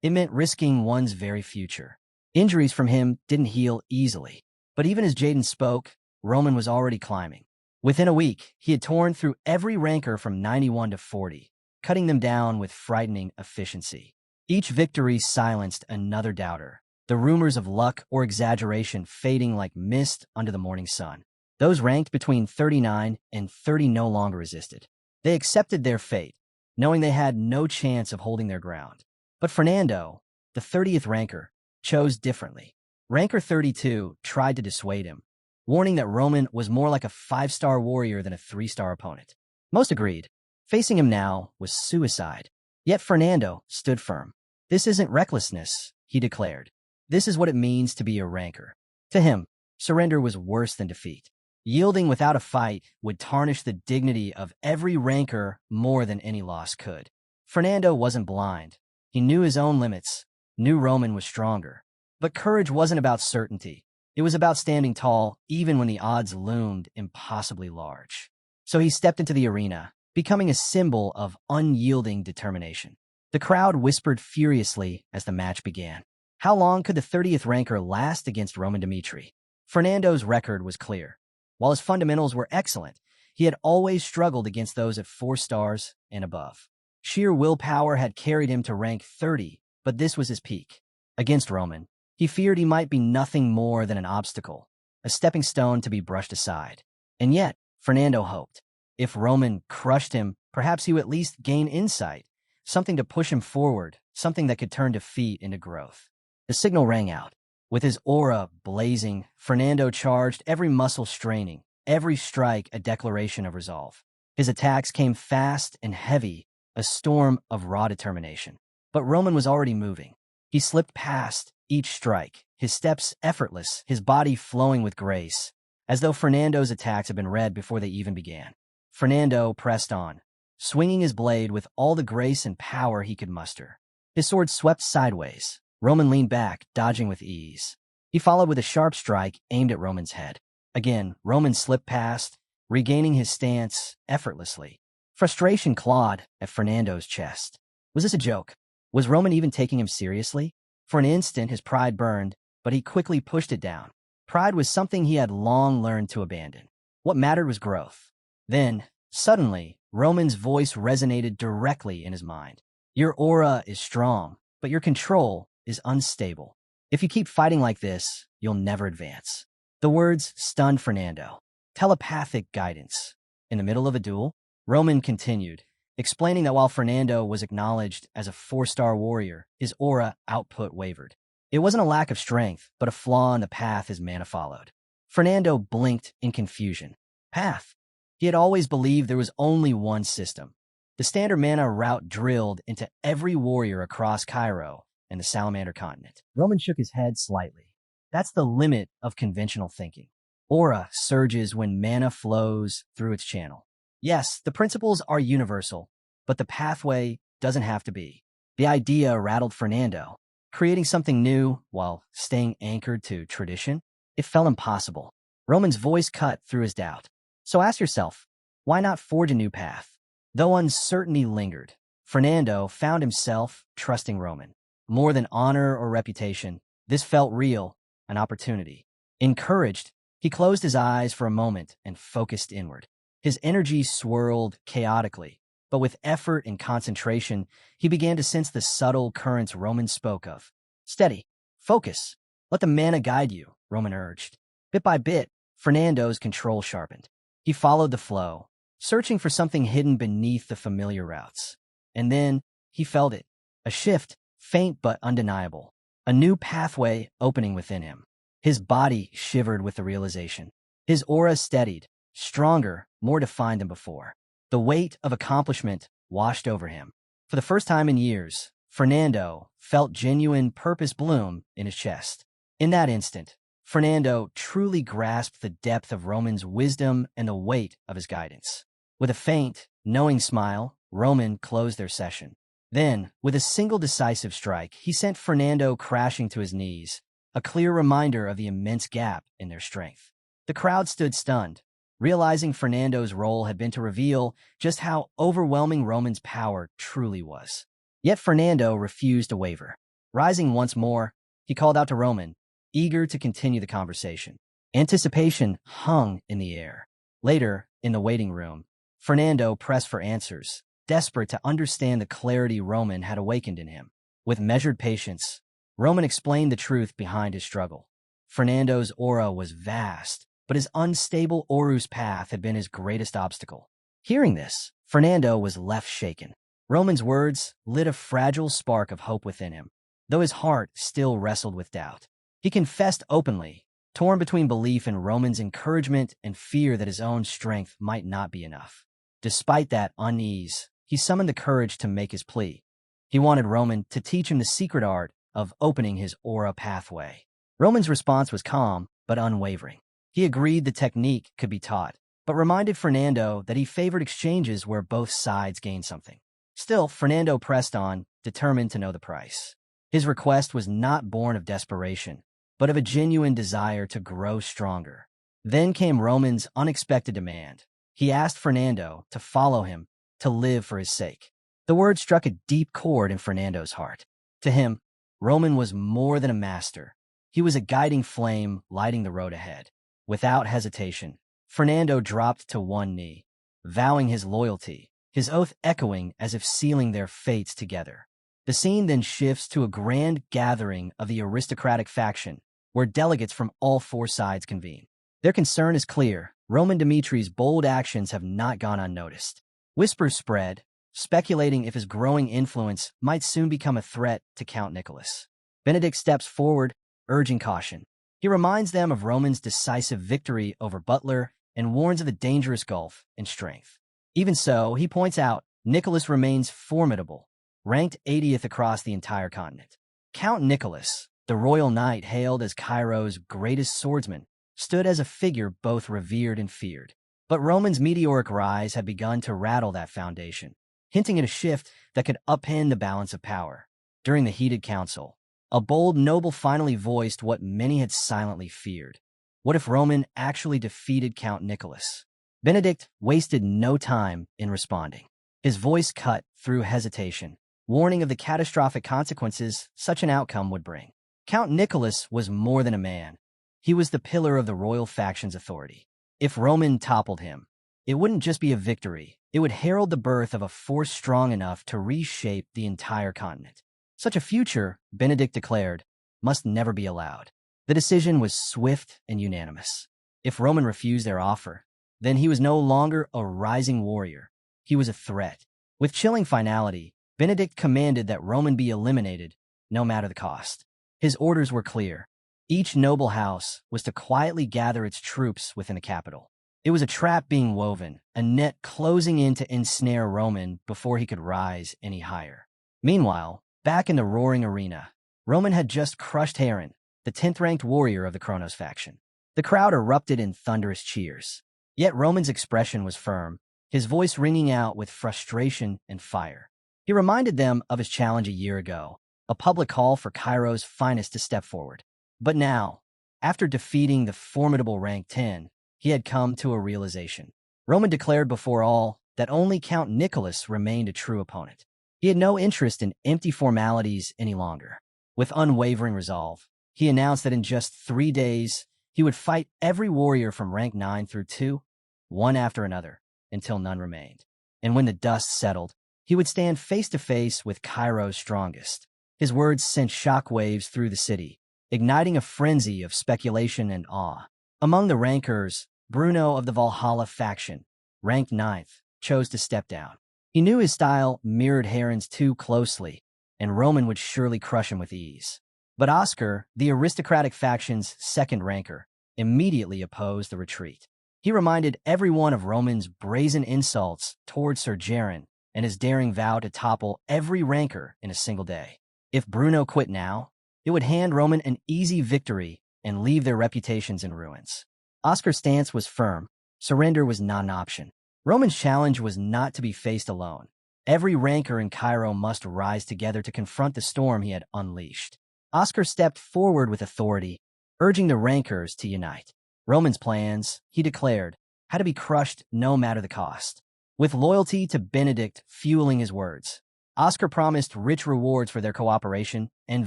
It meant risking one's very future. Injuries from him didn't heal easily. But even as Jaden spoke, Roman was already climbing. Within a week, he had torn through every ranker from 91 to 40, cutting them down with frightening efficiency. Each victory silenced another doubter, the rumors of luck or exaggeration fading like mist under the morning sun. Those ranked between 39 and 30 no longer resisted. They accepted their fate, knowing they had no chance of holding their ground. But Fernando, the 30th ranker, chose differently. Ranker 32 tried to dissuade him, warning that Roman was more like a 5-star warrior than a 3-star opponent. Most agreed. Facing him now was suicide. Yet Fernando stood firm. This isn't recklessness, he declared. This is what it means to be a ranker. To him, surrender was worse than defeat. Yielding without a fight would tarnish the dignity of every ranker more than any loss could. Fernando wasn't blind. He knew his own limits, knew Roman was stronger. But courage wasn't about certainty. It was about standing tall even when the odds loomed impossibly large. So he stepped into the arena, becoming a symbol of unyielding determination. The crowd whispered furiously as the match began. How long could the 30th ranker last against Roman Dmitri? Fernando's record was clear. While his fundamentals were excellent, he had always struggled against those at 4 stars and above. Sheer willpower had carried him to rank 30, but this was his peak. Against Roman, he feared he might be nothing more than an obstacle, a stepping stone to be brushed aside. And yet, Fernando hoped. If Roman crushed him, perhaps he would at least gain insight, something to push him forward, something that could turn defeat into growth. The signal rang out. With his aura blazing, Fernando charged, every muscle straining, every strike a declaration of resolve. His attacks came fast and heavy, a storm of raw determination. But Roman was already moving. He slipped past each strike, his steps effortless, his body flowing with grace, as though Fernando's attacks had been read before they even began. Fernando pressed on, swinging his blade with all the grace and power he could muster. His sword swept sideways. Roman leaned back, dodging with ease. He followed with a sharp strike aimed at Roman's head. Again, Roman slipped past, regaining his stance effortlessly. Frustration clawed at Fernando's chest. Was this a joke? Was Roman even taking him seriously? For an instant, his pride burned, but he quickly pushed it down. Pride was something he had long learned to abandon. What mattered was growth. Then, suddenly, Roman's voice resonated directly in his mind. Your aura is strong, but your control is unstable. If you keep fighting like this, you'll never advance. The words stunned Fernando. Telepathic guidance. In the middle of a duel, Roman continued, explaining that while Fernando was acknowledged as a 4-star warrior, his aura output wavered. It wasn't a lack of strength, but a flaw in the path his mana followed. Fernando blinked in confusion. Path? He had always believed there was only one system. The standard mana route drilled into every warrior across Cairo and the Salamander continent. Roman shook his head slightly. That's the limit of conventional thinking. Aura surges when mana flows through its channel. Yes, the principles are universal, but the pathway doesn't have to be. The idea rattled Fernando. Creating something new while staying anchored to tradition, it felt impossible. Roman's voice cut through his doubt. So ask yourself, why not forge a new path? Though uncertainty lingered, Fernando found himself trusting Roman. More than honor or reputation, this felt real, an opportunity. Encouraged, he closed his eyes for a moment and focused inward. His energy swirled chaotically, but with effort and concentration, he began to sense the subtle currents Roman spoke of. Steady. Focus. Let the mana guide you, Roman urged. Bit by bit, Fernando's control sharpened. He followed the flow, searching for something hidden beneath the familiar routes. And then, he felt it. A shift, faint but undeniable. A new pathway opening within him. His body shivered with the realization. His aura steadied, stronger, more defined than before. The weight of accomplishment washed over him. For the first time in years, Fernando felt genuine purpose bloom in his chest. In that instant, Fernando truly grasped the depth of Roman's wisdom and the weight of his guidance. With a faint, knowing smile, Roman closed their session. Then, with a single decisive strike, he sent Fernando crashing to his knees, a clear reminder of the immense gap in their strength. The crowd stood stunned, realizing Fernando's role had been to reveal just how overwhelming Roman's power truly was. Yet Fernando refused to waver. Rising once more, he called out to Roman, eager to continue the conversation. Anticipation hung in the air. Later, in the waiting room, Fernando pressed for answers, desperate to understand the clarity Roman had awakened in him. With measured patience, Roman explained the truth behind his struggle. Fernando's aura was vast, but his unstable Horus path had been his greatest obstacle. Hearing this, Fernando was left shaken. Roman's words lit a fragile spark of hope within him, though his heart still wrestled with doubt. He confessed openly, torn between belief in Roman's encouragement and fear that his own strength might not be enough. Despite that unease, he summoned the courage to make his plea. He wanted Roman to teach him the secret art of opening his aura pathway. Roman's response was calm, but unwavering. He agreed the technique could be taught, but reminded Fernando that he favored exchanges where both sides gained something. Still, Fernando pressed on, determined to know the price. His request was not born of desperation, but of a genuine desire to grow stronger. Then came Roman's unexpected demand. He asked Fernando to follow him, to live for his sake. The word struck a deep chord in Fernando's heart. To him, Roman was more than a master. He was a guiding flame lighting the road ahead. Without hesitation, Fernando dropped to one knee, vowing his loyalty, his oath echoing as if sealing their fates together. The scene then shifts to a grand gathering of the aristocratic faction, where delegates from all four sides convene. Their concern is clear. Roman Dimitri's bold actions have not gone unnoticed. Whispers spread, speculating if his growing influence might soon become a threat to Count Nicholas. Benedict steps forward, urging caution. He reminds them of Roman's decisive victory over Butler and warns of the dangerous gulf in strength. Even so, he points out, Nicholas remains formidable. ranked 80th across the entire continent. Count Nicholas, the royal knight hailed as Cairo's greatest swordsman, stood as a figure both revered and feared. But Roman's meteoric rise had begun to rattle that foundation, hinting at a shift that could upend the balance of power. During the heated council, a bold noble finally voiced what many had silently feared. What if Roman actually defeated Count Nicholas? Benedict wasted no time in responding. His voice cut through hesitation, warning of the catastrophic consequences such an outcome would bring. Count Nicholas was more than a man. He was the pillar of the royal faction's authority. If Roman toppled him, it wouldn't just be a victory, it would herald the birth of a force strong enough to reshape the entire continent. Such a future, Benedict declared, must never be allowed. The decision was swift and unanimous. If Roman refused their offer, then he was no longer a rising warrior. He was a threat. With chilling finality, Benedict commanded that Roman be eliminated, no matter the cost. His orders were clear. Each noble house was to quietly gather its troops within the capital. It was a trap being woven, a net closing in to ensnare Roman before he could rise any higher. Meanwhile, back in the roaring arena, Roman had just crushed Heron, the 10th-ranked warrior of the Kronos faction. The crowd erupted in thunderous cheers. Yet Roman's expression was firm, his voice ringing out with frustration and fire. He reminded them of his challenge a year ago, a public call for Cairo's finest to step forward. But now, after defeating the formidable rank 10, he had come to a realization. Roman declared before all that only Count Nicholas remained a true opponent. He had no interest in empty formalities any longer. With unwavering resolve, he announced that in just 3 days, he would fight every warrior from rank 9 through 2, one after another, until none remained. And when the dust settled, he would stand face to face with Cairo's strongest. His words sent shockwaves through the city, igniting a frenzy of speculation and awe. Among the rankers, Bruno of the Valhalla faction, ranked 9th, chose to step down. He knew his style mirrored Heron's too closely, and Roman would surely crush him with ease. But Oscar, the aristocratic faction's second ranker, immediately opposed the retreat. He reminded everyone of Roman's brazen insults toward Sir Geron and his daring vow to topple every ranker in a single day. If Bruno quit now, it would hand Roman an easy victory and leave their reputations in ruins. Oscar's stance was firm. Surrender was not an option. Roman's challenge was not to be faced alone. Every ranker in Cairo must rise together to confront the storm he had unleashed. Oscar stepped forward with authority, urging the rankers to unite. Roman's plans, he declared, had to be crushed no matter the cost. With loyalty to Benedict fueling his words, Oscar promised rich rewards for their cooperation and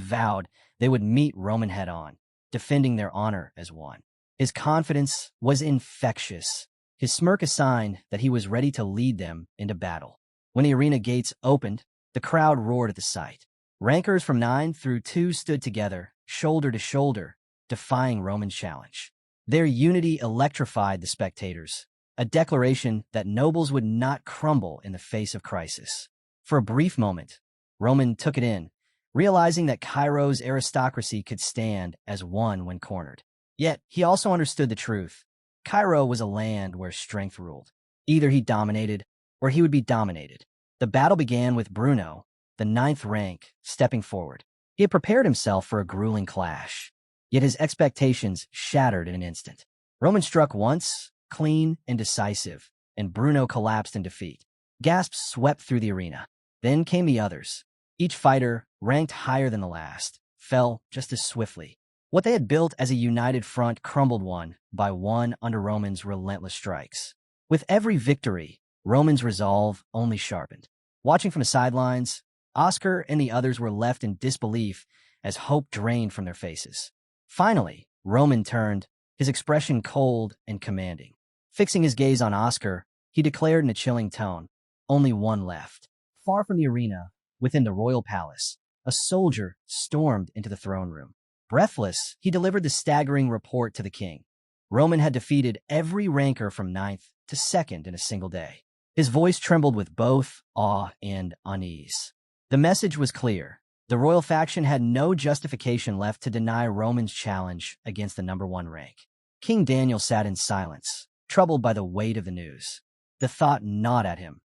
vowed they would meet Roman head-on, defending their honor as one. His confidence was infectious. His smirk a sign that he was ready to lead them into battle. When the arena gates opened, the crowd roared at the sight. Rankers from 9 through 2 stood together, shoulder to shoulder, defying Roman's challenge. Their unity electrified the spectators, a declaration that nobles would not crumble in the face of crisis. For a brief moment, Roman took it in, realizing that Cairo's aristocracy could stand as one when cornered. Yet, he also understood the truth. Cairo was a land where strength ruled. Either he dominated, or he would be dominated. The battle began with Bruno, the 9th rank, stepping forward. He had prepared himself for a grueling clash, yet his expectations shattered in an instant. Roman struck once, clean and decisive, and Bruno collapsed in defeat. Gasps swept through the arena. Then came the others. Each fighter, ranked higher than the last, fell just as swiftly. What they had built as a united front crumbled one by one under Roman's relentless strikes. With every victory, Roman's resolve only sharpened. Watching from the sidelines, Oscar and the others were left in disbelief as hope drained from their faces. Finally, Roman turned, his expression cold and commanding. Fixing his gaze on Oscar, he declared in a chilling tone, "Only one left." Far from the arena, within the royal palace, a soldier stormed into the throne room. Breathless, he delivered the staggering report to the king. Roman had defeated every ranker from 9th to 2nd in a single day. His voice trembled with both awe and unease. The message was clear. The royal faction had no justification left to deny Roman's challenge against the number 1 rank. King Daniel sat in silence, troubled by the weight of the news. The thought gnawed at him.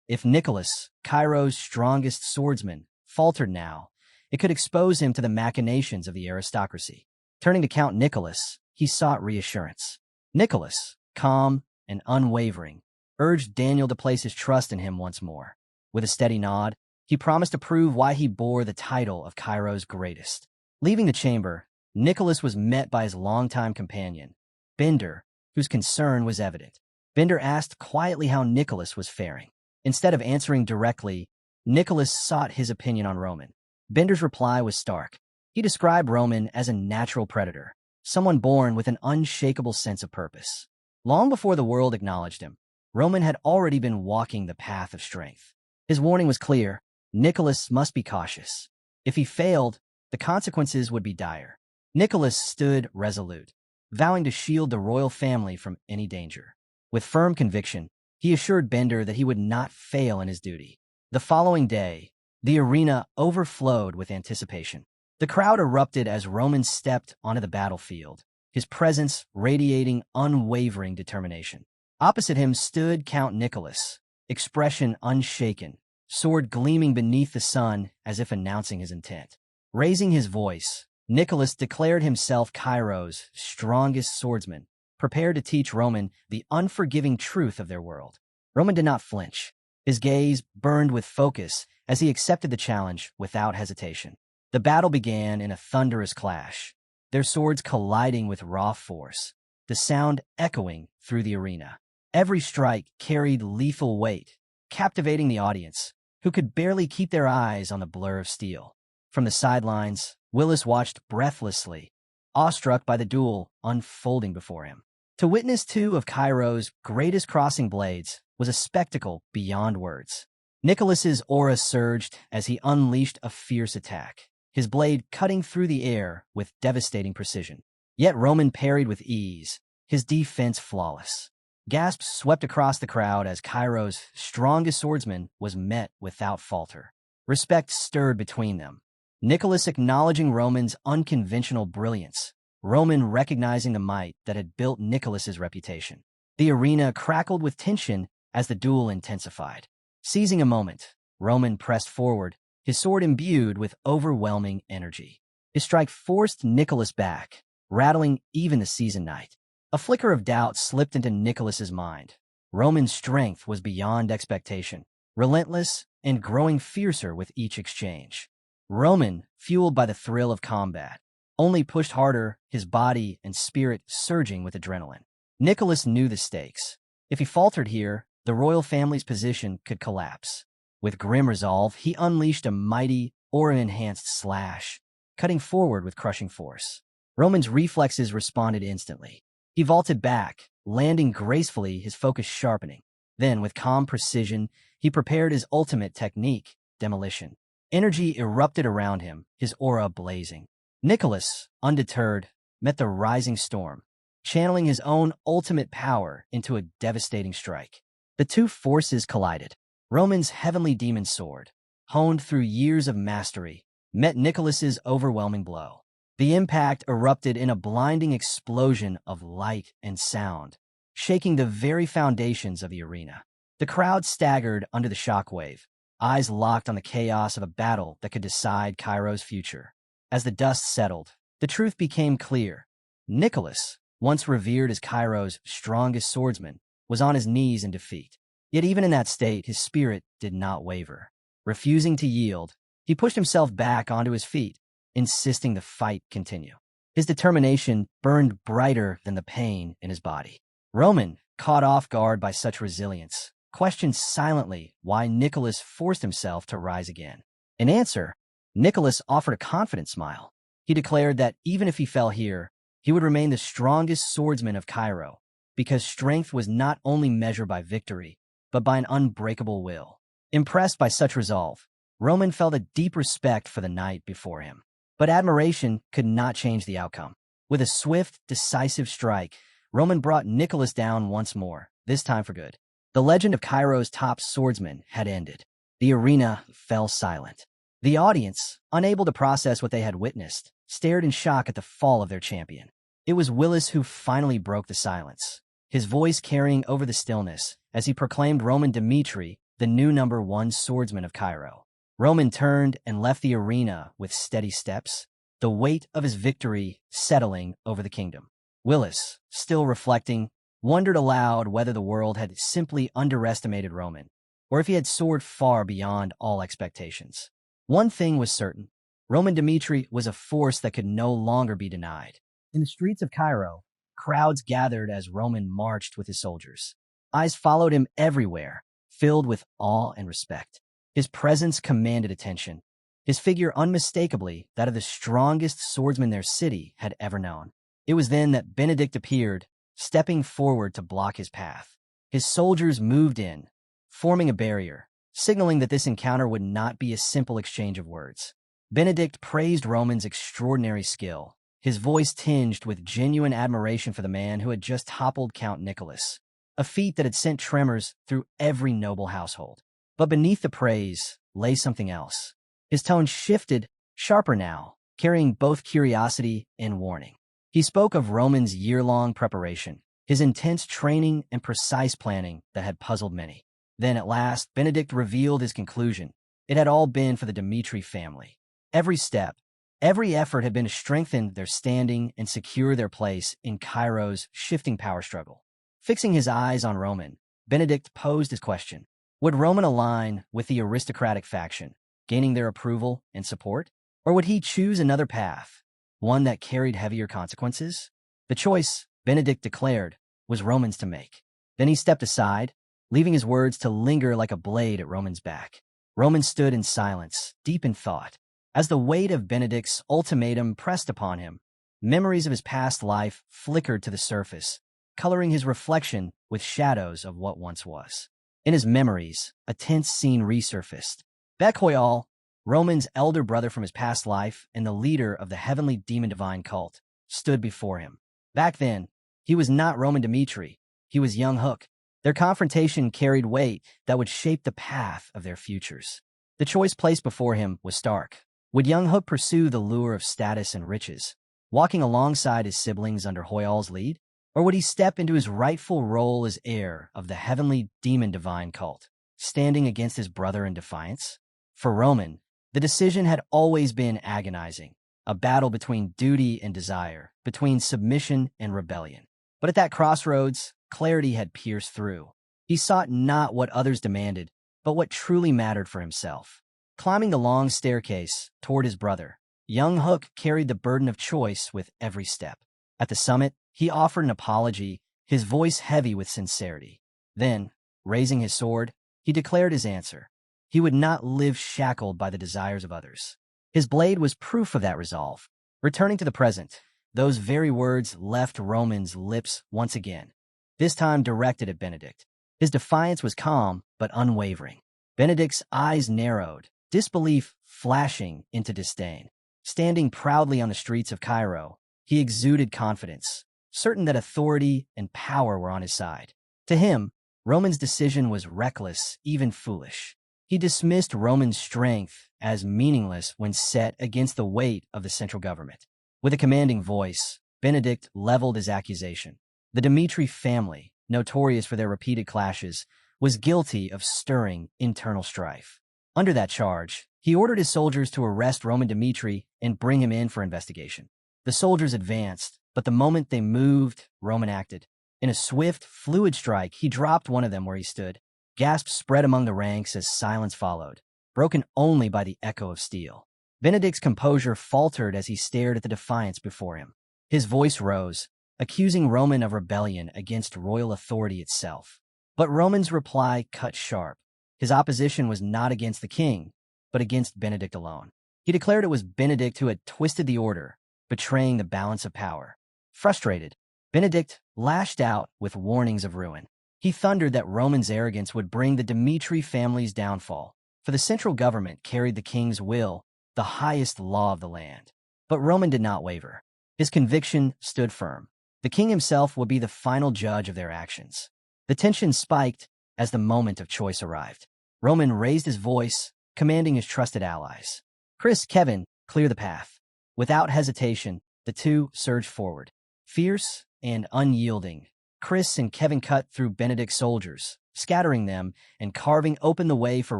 If Nicholas, Cairo's strongest swordsman, faltered now, it could expose him to the machinations of the aristocracy. Turning to Count Nicholas, he sought reassurance. Nicholas, calm and unwavering, urged Daniel to place his trust in him once more. With a steady nod, he promised to prove why he bore the title of Cairo's greatest. Leaving the chamber, Nicholas was met by his longtime companion, Bender, whose concern was evident. Bender asked quietly how Nicholas was faring. Instead of answering directly, Nicholas sought his opinion on Roman. Bender's reply was stark. He described Roman as a natural predator, someone born with an unshakable sense of purpose. Long before the world acknowledged him, Roman had already been walking the path of strength. His warning was clear: Nicholas must be cautious. If he failed, the consequences would be dire. Nicholas stood resolute, vowing to shield the royal family from any danger. With firm conviction, he assured Bender that he would not fail in his duty. The following day, the arena overflowed with anticipation. The crowd erupted as Roman stepped onto the battlefield, his presence radiating unwavering determination. Opposite him stood Count Nicholas, expression unshaken, sword gleaming beneath the sun as if announcing his intent. Raising his voice, Nicholas declared himself Cairo's strongest swordsman, prepared to teach Roman the unforgiving truth of their world. Roman did not flinch. His gaze burned with focus as he accepted the challenge without hesitation. The battle began in a thunderous clash, their swords colliding with raw force, the sound echoing through the arena. Every strike carried lethal weight, captivating the audience, who could barely keep their eyes on the blur of steel. From the sidelines, Willis watched breathlessly, awestruck by the duel unfolding before him. To witness two of Cairo's greatest crossing blades was a spectacle beyond words. Nicholas's aura surged as he unleashed a fierce attack, his blade cutting through the air with devastating precision. Yet Roman parried with ease, his defense flawless. Gasps swept across the crowd as Cairo's strongest swordsman was met without falter. Respect stirred between them, Nicholas acknowledging Roman's unconventional brilliance, Roman recognizing the might that had built Nicholas's reputation. The arena crackled with tension as the duel intensified. Seizing a moment, Roman pressed forward, his sword imbued with overwhelming energy. His strike forced Nicholas back, rattling even the seasoned knight. A flicker of doubt slipped into Nicholas's mind. Roman's strength was beyond expectation, relentless and growing fiercer with each exchange. Roman, fueled by the thrill of combat, only pushed harder, his body and spirit surging with adrenaline. Nicholas knew the stakes. If he faltered here, the royal family's position could collapse. With grim resolve, he unleashed a mighty, aura-enhanced slash, cutting forward with crushing force. Roman's reflexes responded instantly. He vaulted back, landing gracefully, his focus sharpening. Then, with calm precision, he prepared his ultimate technique, demolition. Energy erupted around him, his aura blazing. Nicholas, undeterred, met the rising storm, channeling his own ultimate power into a devastating strike. The two forces collided. Roman's heavenly demon sword, honed through years of mastery, met Nicholas's overwhelming blow. The impact erupted in a blinding explosion of light and sound, shaking the very foundations of the arena. The crowd staggered under the shockwave, eyes locked on the chaos of a battle that could decide Cairo's future. As the dust settled, the truth became clear. Nicholas, once revered as Cairo's strongest swordsman, was on his knees in defeat. Yet even in that state, his spirit did not waver. Refusing to yield, he pushed himself back onto his feet, insisting the fight continue. His determination burned brighter than the pain in his body. Roman, caught off guard by such resilience, questioned silently why Nicholas forced himself to rise again. In answer, Nicholas offered a confident smile. He declared that even if he fell here, he would remain the strongest swordsman of Cairo, because strength was not only measured by victory, but by an unbreakable will. Impressed by such resolve, Roman felt a deep respect for the knight before him. But admiration could not change the outcome. With a swift, decisive strike, Roman brought Nicholas down once more, this time for good. The legend of Cairo's top swordsman had ended. The arena fell silent. The audience, unable to process what they had witnessed, stared in shock at the fall of their champion. It was Willis who finally broke the silence, his voice carrying over the stillness as he proclaimed Roman Dmitri the new #1 swordsman of Cairo. Roman turned and left the arena with steady steps, the weight of his victory settling over the kingdom. Willis, still reflecting, wondered aloud whether the world had simply underestimated Roman, or if he had soared far beyond all expectations. One thing was certain: Roman Dmitri was a force that could no longer be denied. In the streets of Cairo, crowds gathered as Roman marched with his soldiers. Eyes followed him everywhere, filled with awe and respect. His presence commanded attention, his figure unmistakably that of the strongest swordsman their city had ever known. It was then that Benedict appeared, stepping forward to block his path. His soldiers moved in, forming a barrier, signaling that this encounter would not be a simple exchange of words. Benedict praised Roman's extraordinary skill, his voice tinged with genuine admiration for the man who had just toppled Count Nicholas, a feat that had sent tremors through every noble household. But beneath the praise lay something else. His tone shifted, sharper now, carrying both curiosity and warning. He spoke of Roman's year-long preparation, his intense training and precise planning that had puzzled many. Then at last, Benedict revealed his conclusion. It had all been for the Dmitri family. Every step, every effort had been to strengthen their standing and secure their place in Cairo's shifting power struggle. Fixing his eyes on Roman, Benedict posed his question. Would Roman align with the aristocratic faction, gaining their approval and support? Or would he choose another path, one that carried heavier consequences? The choice, Benedict declared, was Roman's to make. Then he stepped aside, leaving his words to linger like a blade at Roman's back. Roman stood in silence, deep in thought. As the weight of Benedict's ultimatum pressed upon him, memories of his past life flickered to the surface, coloring his reflection with shadows of what once was. In his memories, a tense scene resurfaced. Bekhoyal, Roman's elder brother from his past life and the leader of the heavenly demon divine cult, stood before him. Back then, he was not Roman Dmitri, he was young Hook. Their confrontation carried weight that would shape the path of their futures. The choice placed before him was stark. Would young Hook pursue the lure of status and riches, walking alongside his siblings under Hoyal's lead? Or would he step into his rightful role as heir of the heavenly demon divine cult, standing against his brother in defiance? For Roman, the decision had always been agonizing, a battle between duty and desire, between submission and rebellion. But at that crossroads, clarity had pierced through. He sought not what others demanded, but what truly mattered for himself. Climbing the long staircase toward his brother, young Hook carried the burden of choice with every step. At the summit, he offered an apology, his voice heavy with sincerity. Then, raising his sword, he declared his answer. He would not live shackled by the desires of others. His blade was proof of that resolve. Returning to the present, those very words left Roman's lips once again, this time directed at Benedict. His defiance was calm but unwavering. Benedict's eyes narrowed, disbelief flashing into disdain. Standing proudly on the streets of Cairo, he exuded confidence, certain that authority and power were on his side. To him, Roman's decision was reckless, even foolish. He dismissed Roman's strength as meaningless when set against the weight of the central government. With a commanding voice, Benedict leveled his accusation. The Dmitri family, notorious for their repeated clashes, was guilty of stirring internal strife. Under that charge, he ordered his soldiers to arrest Roman Dmitri and bring him in for investigation. The soldiers advanced, but the moment they moved, Roman acted. In a swift, fluid strike, he dropped one of them where he stood. Gasps spread among the ranks as silence followed, broken only by the echo of steel. Benedict's composure faltered as he stared at the defiance before him. His voice rose, accusing Roman of rebellion against royal authority itself. But Roman's reply cut sharp. His opposition was not against the king, but against Benedict alone. He declared it was Benedict who had twisted the order, betraying the balance of power. Frustrated, Benedict lashed out with warnings of ruin. He thundered that Roman's arrogance would bring the Dmitri family's downfall, for the central government carried the king's will, the highest law of the land. But Roman did not waver. His conviction stood firm. The king himself would be the final judge of their actions. The tension spiked as the moment of choice arrived. Roman raised his voice, commanding his trusted allies. Chris, Kevin, clear the path. Without hesitation, the two surged forward. Fierce and unyielding, Chris and Kevin cut through Benedict's soldiers, scattering them and carving open the way for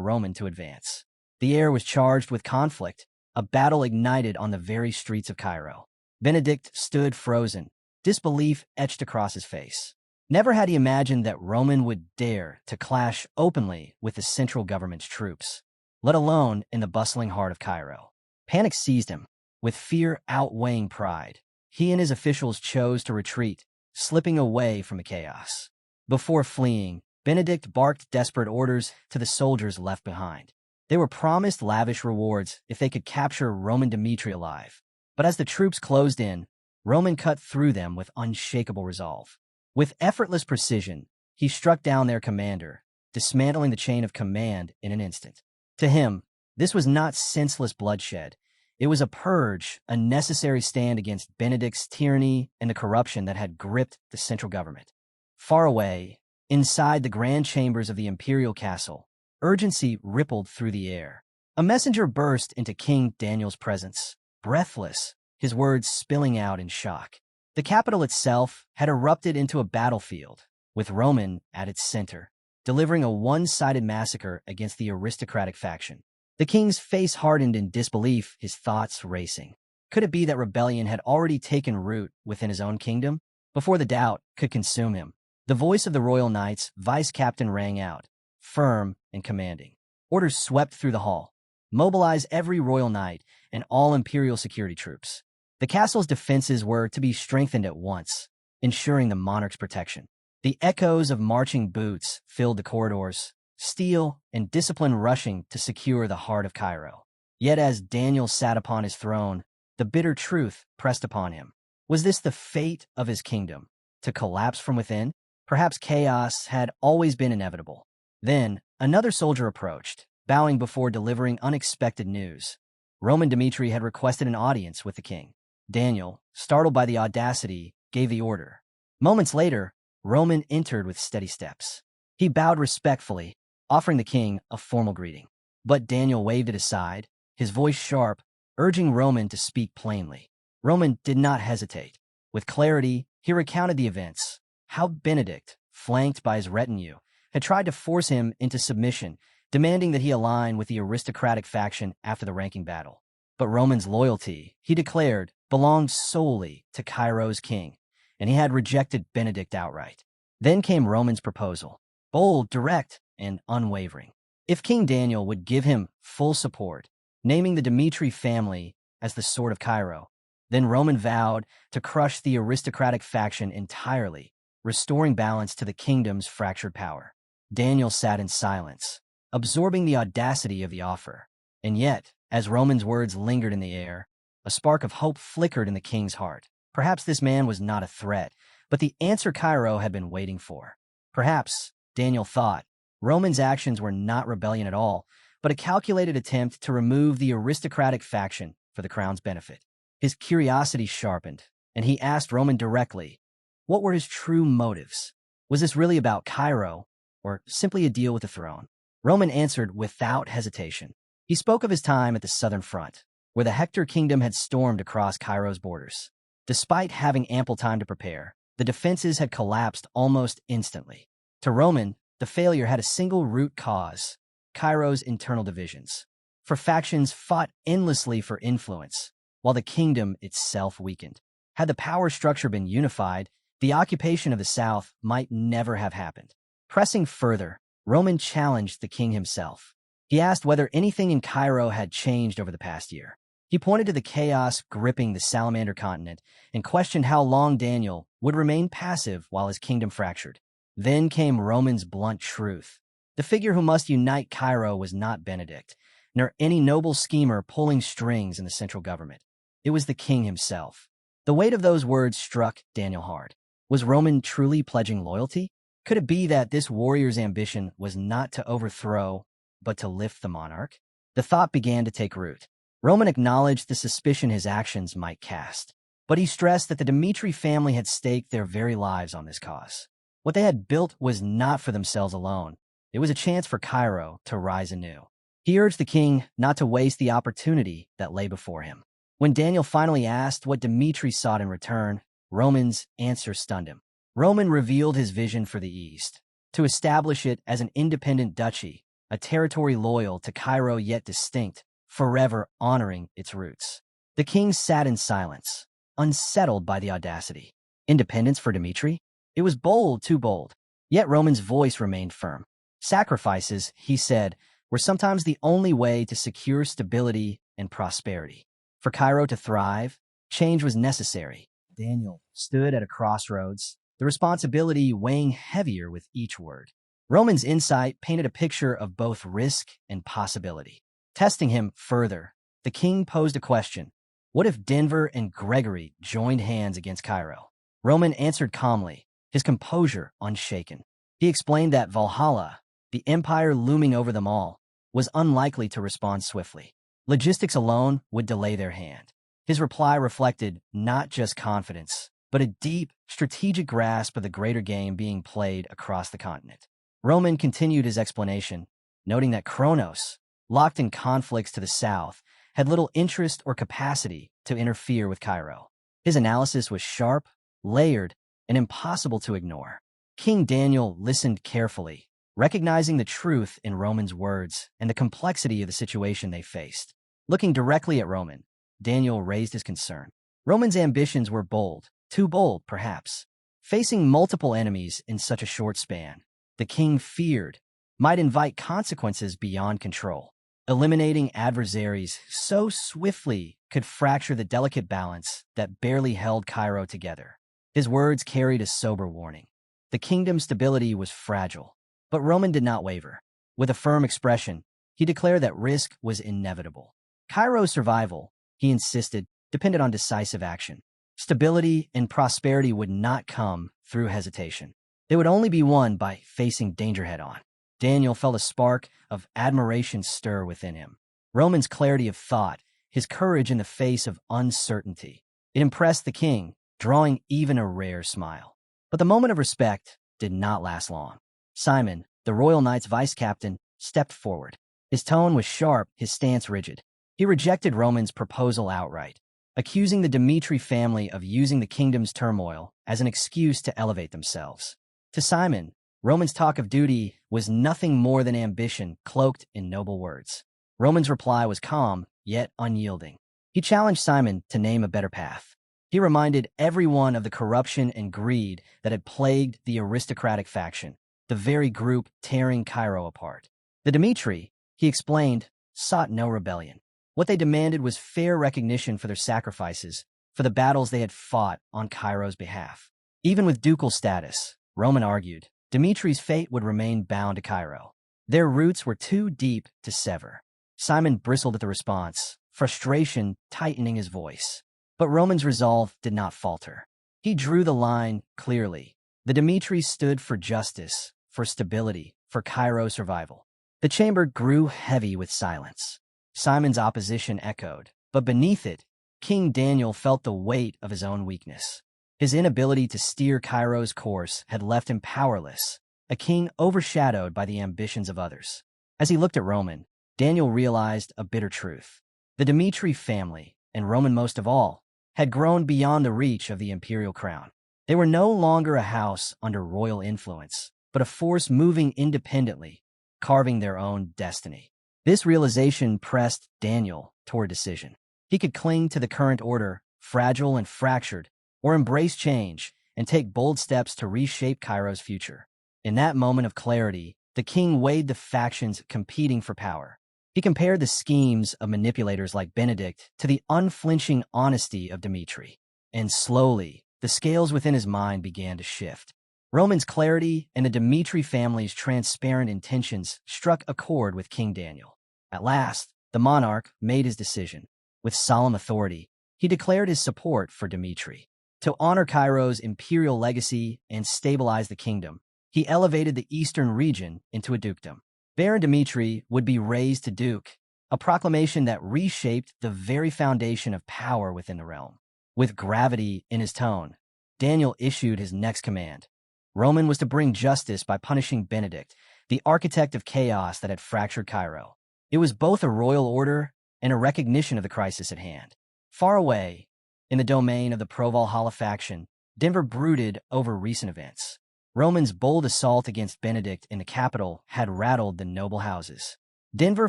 Roman to advance. The air was charged with conflict. A battle ignited on the very streets of Cairo. Benedict stood frozen, disbelief etched across his face. Never had he imagined that Roman would dare to clash openly with the central government's troops, let alone in the bustling heart of Cairo. Panic seized him, with fear outweighing pride. He and his officials chose to retreat, slipping away from the chaos. Before fleeing, Benedict barked desperate orders to the soldiers left behind. They were promised lavish rewards if they could capture Roman Dmitri alive. But as the troops closed in, Roman cut through them with unshakable resolve. With effortless precision, he struck down their commander, dismantling the chain of command in an instant. To him, this was not senseless bloodshed. It was a purge, a necessary stand against Benedict's tyranny and the corruption that had gripped the central government. Far away, inside the grand chambers of the imperial castle, urgency rippled through the air. A messenger burst into King Daniel's presence, breathless, his words spilling out in shock. The capital itself had erupted into a battlefield, with Roman at its center, delivering a one-sided massacre against the aristocratic faction. The king's face hardened in disbelief, his thoughts racing. Could it be that rebellion had already taken root within his own kingdom? Before the doubt could consume him, the voice of the royal knight's vice captain rang out, firm and commanding. Orders swept through the hall. Mobilize every royal knight and all imperial security troops. The castle's defenses were to be strengthened at once, ensuring the monarch's protection. The echoes of marching boots filled the corridors, steel and discipline rushing to secure the heart of Cairo. Yet as Daniel sat upon his throne, the bitter truth pressed upon him. Was this the fate of his kingdom, to collapse from within? Perhaps chaos had always been inevitable. Then, another soldier approached, bowing before delivering unexpected news. Roman Dmitri had requested an audience with the king. Daniel, startled by the audacity, gave the order. Moments later, Roman entered with steady steps. He bowed respectfully, offering the king a formal greeting. But Daniel waved it aside, his voice sharp, urging Roman to speak plainly. Roman did not hesitate. With clarity, he recounted the events, how Benedict, flanked by his retinue, had tried to force him into submission, demanding that he align with the aristocratic faction after the ranking battle. But Roman's loyalty, he declared, belonged solely to Cairo's king, and he had rejected Benedict outright. Then came Roman's proposal, bold, direct, and unwavering. If King Daniel would give him full support, naming the Dmitri family as the sword of Cairo, then Roman vowed to crush the aristocratic faction entirely, restoring balance to the kingdom's fractured power. Daniel sat in silence, absorbing the audacity of the offer. And yet, as Roman's words lingered in the air, a spark of hope flickered in the king's heart. Perhaps this man was not a threat, but the answer Cairo had been waiting for. Perhaps, Daniel thought, Roman's actions were not rebellion at all, but a calculated attempt to remove the aristocratic faction for the crown's benefit. His curiosity sharpened, and he asked Roman directly, what were his true motives? Was this really about Cairo, or simply a deal with the throne? Roman answered without hesitation. He spoke of his time at the southern front, where the Hector kingdom had stormed across Cairo's borders. Despite having ample time to prepare, the defenses had collapsed almost instantly. To Roman, the failure had a single root cause: Cairo's internal divisions. For factions fought endlessly for influence, while the kingdom itself weakened. Had the power structure been unified, the occupation of the south might never have happened. Pressing further, Roman challenged the king himself. He asked whether anything in Cairo had changed over the past year. He pointed to the chaos gripping the Salamander continent and questioned how long Daniel would remain passive while his kingdom fractured. Then came Roman's blunt truth. The figure who must unite Cairo was not Benedict, nor any noble schemer pulling strings in the central government. It was the king himself. The weight of those words struck Daniel hard. Was Roman truly pledging loyalty? Could it be that this warrior's ambition was not to overthrow, but to lift the monarch? The thought began to take root. Roman acknowledged the suspicion his actions might cast, but he stressed that the Dmitri family had staked their very lives on this cause. What they had built was not for themselves alone. It was a chance for Cairo to rise anew. He urged the king not to waste the opportunity that lay before him. When Daniel finally asked what Dmitri sought in return, Roman's answer stunned him. Roman revealed his vision for the East, to establish it as an independent duchy, a territory loyal to Cairo yet distinct, forever honoring its roots. The king sat in silence, unsettled by the audacity. Independence for Dmitri? It was bold, too bold. Yet Roman's voice remained firm. Sacrifices, he said, were sometimes the only way to secure stability and prosperity. For Cairo to thrive, change was necessary. Daniel stood at a crossroads, the responsibility weighing heavier with each word. Roman's insight painted a picture of both risk and possibility. Testing him further, the king posed a question. What if Denver and Gregory joined hands against Cairo? Roman answered calmly, his composure unshaken. He explained that Valhalla, the empire looming over them all, was unlikely to respond swiftly. Logistics alone would delay their hand. His reply reflected not just confidence, but a deep, strategic grasp of the greater game being played across the continent. Roman continued his explanation, noting that Kronos, locked in conflicts to the south, had little interest or capacity to interfere with Cairo. His analysis was sharp, layered, and impossible to ignore. King Daniel listened carefully, recognizing the truth in Roman's words and the complexity of the situation they faced. Looking directly at Roman, Daniel raised his concern. Roman's ambitions were bold, too bold, perhaps. Facing multiple enemies in such a short span, the king feared might invite consequences beyond control. Eliminating adversaries so swiftly could fracture the delicate balance that barely held Cairo together. His words carried a sober warning. The kingdom's stability was fragile, but Roman did not waver. With a firm expression, he declared that risk was inevitable. Cairo's survival, he insisted, depended on decisive action. Stability and prosperity would not come through hesitation. They would only be won by facing danger head-on. Daniel felt a spark of admiration stir within him. Roman's clarity of thought, his courage in the face of uncertainty. It impressed the king, drawing even a rare smile. But the moment of respect did not last long. Simon, the Royal Knight's vice-captain, stepped forward. His tone was sharp, his stance rigid. He rejected Roman's proposal outright, accusing the Dmitri family of using the kingdom's turmoil as an excuse to elevate themselves. To Simon, Roman's talk of duty was nothing more than ambition cloaked in noble words. Roman's reply was calm, yet unyielding. He challenged Simon to name a better path. He reminded everyone of the corruption and greed that had plagued the aristocratic faction, the very group tearing Cairo apart. The Dmitri, he explained, sought no rebellion. What they demanded was fair recognition for their sacrifices, for the battles they had fought on Cairo's behalf. Even with ducal status, Roman argued, Dmitri's fate would remain bound to Cairo. Their roots were too deep to sever. Simon bristled at the response, frustration tightening his voice. But Roman's resolve did not falter. He drew the line clearly. The Dmitri stood for justice, for stability, for Cairo's survival. The chamber grew heavy with silence. Simon's opposition echoed, but beneath it, King Daniel felt the weight of his own weakness. His inability to steer Cairo's course had left him powerless, a king overshadowed by the ambitions of others. As he looked at Roman, Daniel realized a bitter truth. The Dmitri family, and Roman most of all, had grown beyond the reach of the imperial crown. They were no longer a house under royal influence, but a force moving independently, carving their own destiny. This realization pressed Daniel toward decision. He could cling to the current order, fragile and fractured, or embrace change and take bold steps to reshape Cairo's future. In that moment of clarity, the king weighed the factions competing for power. He compared the schemes of manipulators like Benedict to the unflinching honesty of Dmitri. And slowly, the scales within his mind began to shift. Roman's clarity and the Dmitri family's transparent intentions struck a chord with King Daniel. At last, the monarch made his decision. With solemn authority, he declared his support for Dmitri. To honor Cairo's imperial legacy and stabilize the kingdom, he elevated the eastern region into a dukedom. Baron Dmitri would be raised to duke, a proclamation that reshaped the very foundation of power within the realm. With gravity in his tone, Daniel issued his next command. Roman was to bring justice by punishing Benedict, the architect of chaos that had fractured Cairo. It was both a royal order and a recognition of the crisis at hand. Far away, in the domain of the pro-Valhalla faction, Denver brooded over recent events. Roman's bold assault against Benedict in the capital had rattled the noble houses. Denver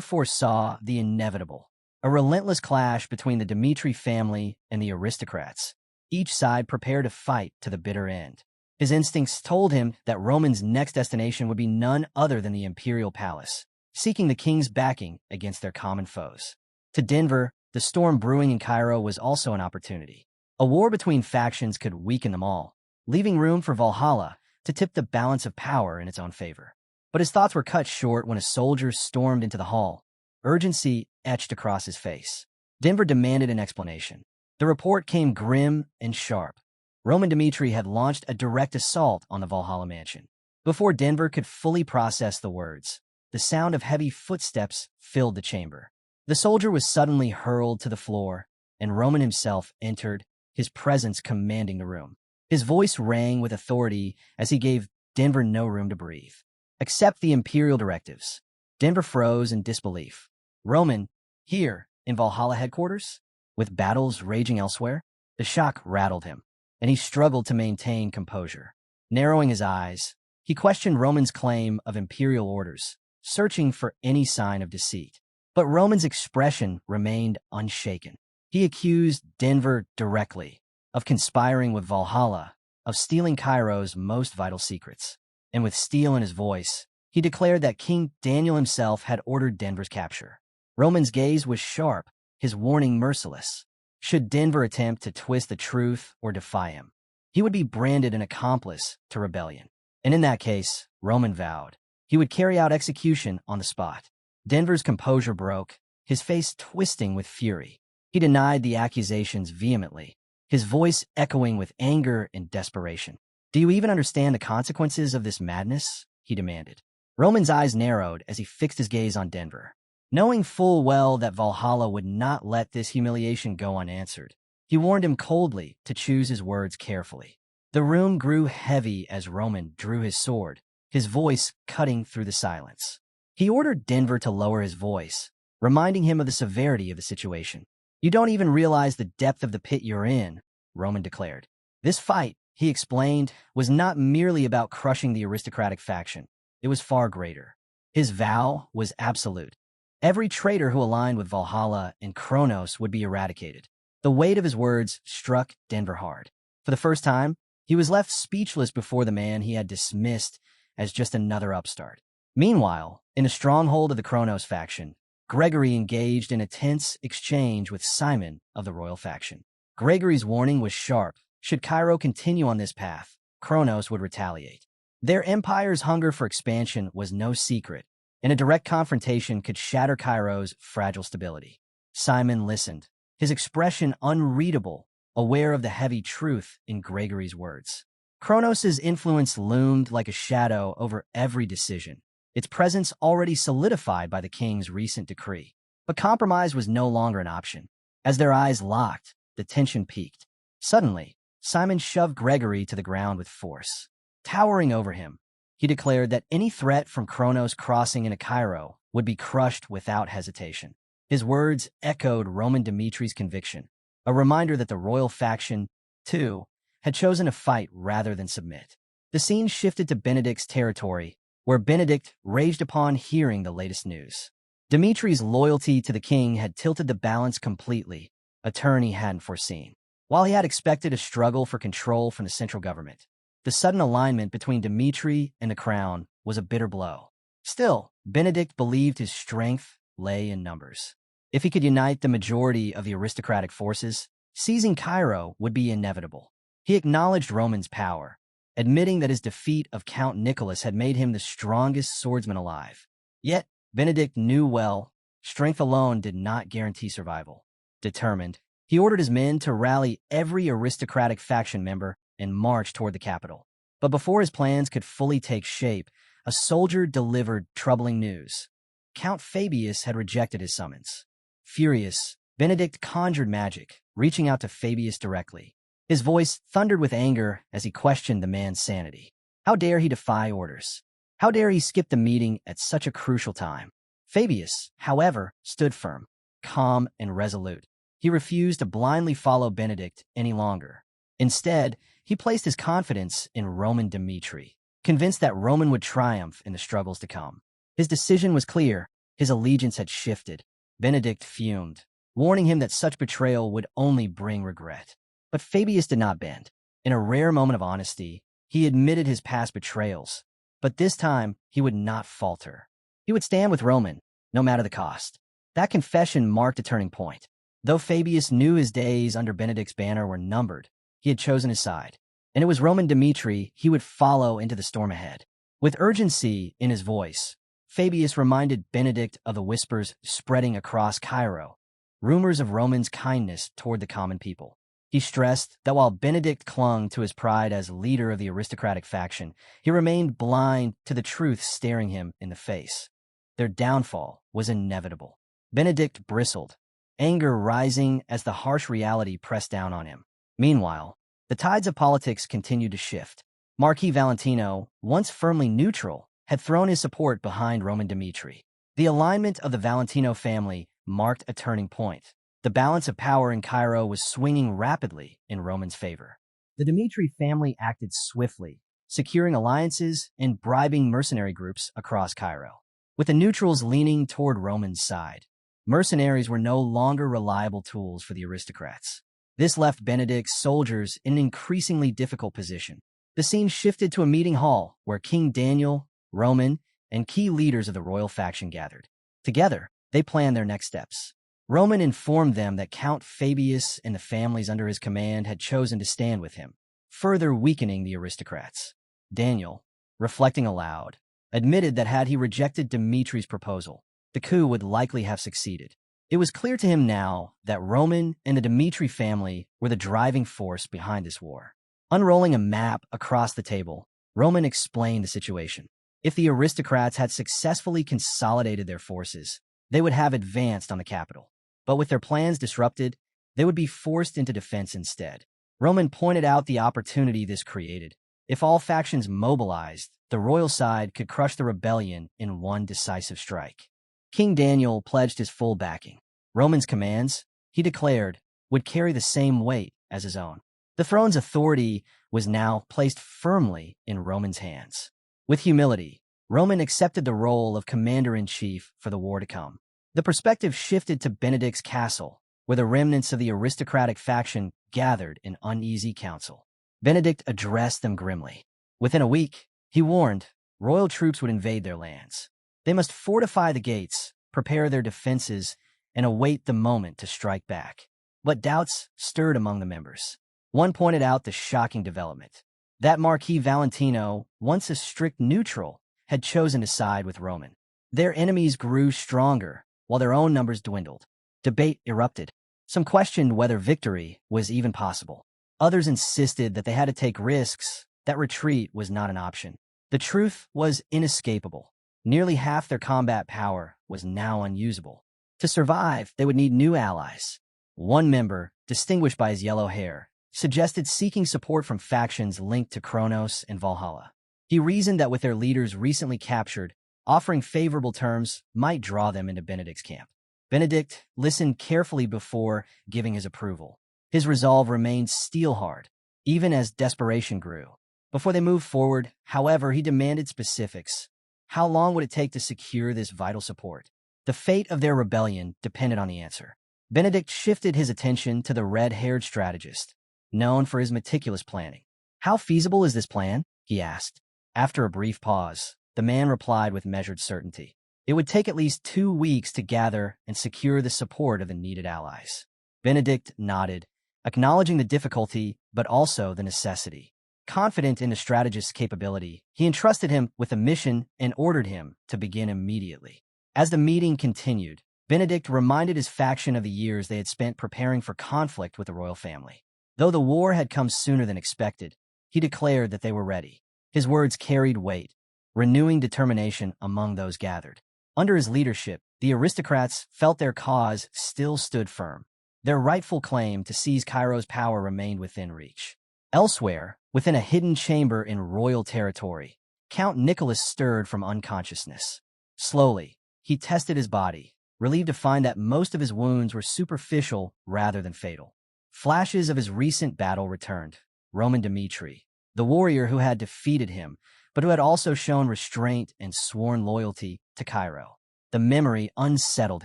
foresaw the inevitable, a relentless clash between the Dmitri family and the aristocrats, each side prepared to fight to the bitter end. His instincts told him that Roman's next destination would be none other than the imperial palace, seeking the king's backing against their common foes. To Denver, the storm brewing in Cairo was also an opportunity. A war between factions could weaken them all, leaving room for Valhalla to tip the balance of power in its own favor. But his thoughts were cut short when a soldier stormed into the hall, urgency etched across his face. Denver demanded an explanation. The report came grim and sharp. Roman Dmitri had launched a direct assault on the Valhalla mansion. Before Denver could fully process the words, the sound of heavy footsteps filled the chamber. The soldier was suddenly hurled to the floor, and Roman himself entered, his presence commanding the room. His voice rang with authority as he gave Denver no room to breathe. Accept the imperial directives. Denver froze in disbelief. Roman, here, in Valhalla headquarters? With battles raging elsewhere? The shock rattled him, and he struggled to maintain composure. Narrowing his eyes, he questioned Roman's claim of imperial orders, searching for any sign of deceit. But Roman's expression remained unshaken. He accused Denver directly of conspiring with Valhalla, of stealing Cairo's most vital secrets. And with steel in his voice, he declared that King Daniel himself had ordered Denver's capture. Roman's gaze was sharp, his warning merciless. Should Denver attempt to twist the truth or defy him, he would be branded an accomplice to rebellion. And in that case, Roman vowed, he would carry out execution on the spot. Denver's composure broke, his face twisting with fury. He denied the accusations vehemently, his voice echoing with anger and desperation. Do you even understand the consequences of this madness? He demanded. Roman's eyes narrowed as he fixed his gaze on Denver. Knowing full well that Valhalla would not let this humiliation go unanswered, he warned him coldly to choose his words carefully. The room grew heavy as Roman drew his sword, his voice cutting through the silence. He ordered Denver to lower his voice, reminding him of the severity of the situation. You don't even realize the depth of the pit you're in, Roman declared. This fight, he explained, was not merely about crushing the aristocratic faction. It was far greater. His vow was absolute. Every traitor who aligned with Valhalla and Kronos would be eradicated. The weight of his words struck Denver hard. For the first time, he was left speechless before the man he had dismissed as just another upstart. Meanwhile, in a stronghold of the Kronos faction, Gregory engaged in a tense exchange with Simon of the royal faction. Gregory's warning was sharp. Should Cairo continue on this path, Kronos would retaliate. Their empire's hunger for expansion was no secret, and a direct confrontation could shatter Cairo's fragile stability. Simon listened, his expression unreadable, aware of the heavy truth in Gregory's words. Kronos' influence loomed like a shadow over every decision, its presence already solidified by the king's recent decree. But compromise was no longer an option. As their eyes locked, the tension peaked. Suddenly, Simon shoved Gregory to the ground with force. Towering over him, he declared that any threat from Kronos crossing into Cairo would be crushed without hesitation. His words echoed Roman Dimitri's conviction, a reminder that the royal faction, too, had chosen to fight rather than submit. The scene shifted to Benedict's territory, where Benedict raged upon hearing the latest news. Dimitri's loyalty to the king had tilted the balance completely, a turn he hadn't foreseen. While he had expected a struggle for control from the central government, the sudden alignment between Dmitri and the crown was a bitter blow. Still, Benedict believed his strength lay in numbers. If he could unite the majority of the aristocratic forces, seizing Cairo would be inevitable. He acknowledged Roman's power, admitting that his defeat of Count Nicholas had made him the strongest swordsman alive. Yet, Benedict knew well, strength alone did not guarantee survival. Determined, he ordered his men to rally every aristocratic faction member and march toward the capital. But before his plans could fully take shape, a soldier delivered troubling news. Count Fabius had rejected his summons. Furious, Benedict conjured magic, reaching out to Fabius directly. His voice thundered with anger as he questioned the man's sanity. How dare he defy orders? How dare he skip the meeting at such a crucial time? Fabius, however, stood firm, calm and resolute. He refused to blindly follow Benedict any longer. Instead, he placed his confidence in Roman Dmitri. convinced that Roman would triumph in the struggles to come. His decision was clear. His allegiance had shifted. Benedict fumed, warning him that such betrayal would only bring regret. But Fabius did not bend. In a rare moment of honesty, he admitted his past betrayals. But this time, he would not falter. He would stand with Roman, no matter the cost. That confession marked a turning point. Though Fabius knew his days under Benedict's banner were numbered, he had chosen his side. And it was Roman Demetri he would follow into the storm ahead. With urgency in his voice, Fabius reminded Benedict of the whispers spreading across Cairo, rumors of Roman's kindness toward the common people. He stressed that while Benedict clung to his pride as leader of the aristocratic faction, he remained blind to the truth staring him in the face. Their downfall was inevitable. Benedict bristled, anger rising as the harsh reality pressed down on him. Meanwhile, the tides of politics continued to shift. Marquis Valentino, once firmly neutral, had thrown his support behind Roman Demetri. The alignment of the Valentino family marked a turning point. The balance of power in Cairo was swinging rapidly in Roman's favor. The Demetri family acted swiftly, securing alliances and bribing mercenary groups across Cairo. With the neutrals leaning toward Roman's side, mercenaries were no longer reliable tools for the aristocrats. This left Benedict's soldiers in an increasingly difficult position. The scene shifted to a meeting hall where King Daniel, Roman, and key leaders of the royal faction gathered. Together, they planned their next steps. Roman informed them that Count Fabius and the families under his command had chosen to stand with him, further weakening the aristocrats. Daniel, reflecting aloud, admitted that had he rejected Demetri's proposal, the coup would likely have succeeded. It was clear to him now that Roman and the Demetri family were the driving force behind this war. Unrolling a map across the table, Roman explained the situation. If the aristocrats had successfully consolidated their forces, they would have advanced on the capital. But with their plans disrupted, they would be forced into defense instead. Roman pointed out the opportunity this created. If all factions mobilized, the royal side could crush the rebellion in one decisive strike. King Daniel pledged his full backing. Roman's commands, he declared, would carry the same weight as his own. The throne's authority was now placed firmly in Roman's hands. With humility, Roman accepted the role of commander-in-chief for the war to come. The perspective shifted to Benedict's castle, where the remnants of the aristocratic faction gathered in uneasy council. Benedict addressed them grimly. Within a week, he warned, royal troops would invade their lands. They must fortify the gates, prepare their defenses, and await the moment to strike back. But doubts stirred among the members. One pointed out the shocking development. That Marquis Valentino, once a strict neutral, had chosen to side with Roman. Their enemies grew stronger, while their own numbers dwindled. Debate erupted. Some questioned whether victory was even possible. Others insisted that they had to take risks, that retreat was not an option. The truth was inescapable. Nearly half their combat power was now unusable. To survive, they would need new allies. One member, distinguished by his yellow hair, suggested seeking support from factions linked to Kronos and Valhalla. He reasoned that with their leaders recently captured, offering favorable terms might draw them into Benedict's camp. Benedict listened carefully before giving his approval. His resolve remained steel-hard, even as desperation grew. Before they moved forward, however, he demanded specifics. How long would it take to secure this vital support? The fate of their rebellion depended on the answer. Benedict shifted his attention to the red-haired strategist, known for his meticulous planning. How feasible is this plan? He asked. After a brief pause, the man replied with measured certainty. It would take at least 2 weeks to gather and secure the support of the needed allies. Benedict nodded, acknowledging the difficulty but also the necessity. Confident in the strategist's capability, he entrusted him with a mission and ordered him to begin immediately. As the meeting continued, Benedict reminded his faction of the years they had spent preparing for conflict with the royal family. Though the war had come sooner than expected, he declared that they were ready. His words carried weight, renewing determination among those gathered. Under his leadership, the aristocrats felt their cause still stood firm. Their rightful claim to seize Cairo's power remained within reach. Elsewhere, within a hidden chamber in royal territory, Count Nicholas stirred from unconsciousness. Slowly, he tested his body, relieved to find that most of his wounds were superficial rather than fatal. Flashes of his recent battle returned. Roman Demetri, the warrior who had defeated him, but who had also shown restraint and sworn loyalty to Cairo. The memory unsettled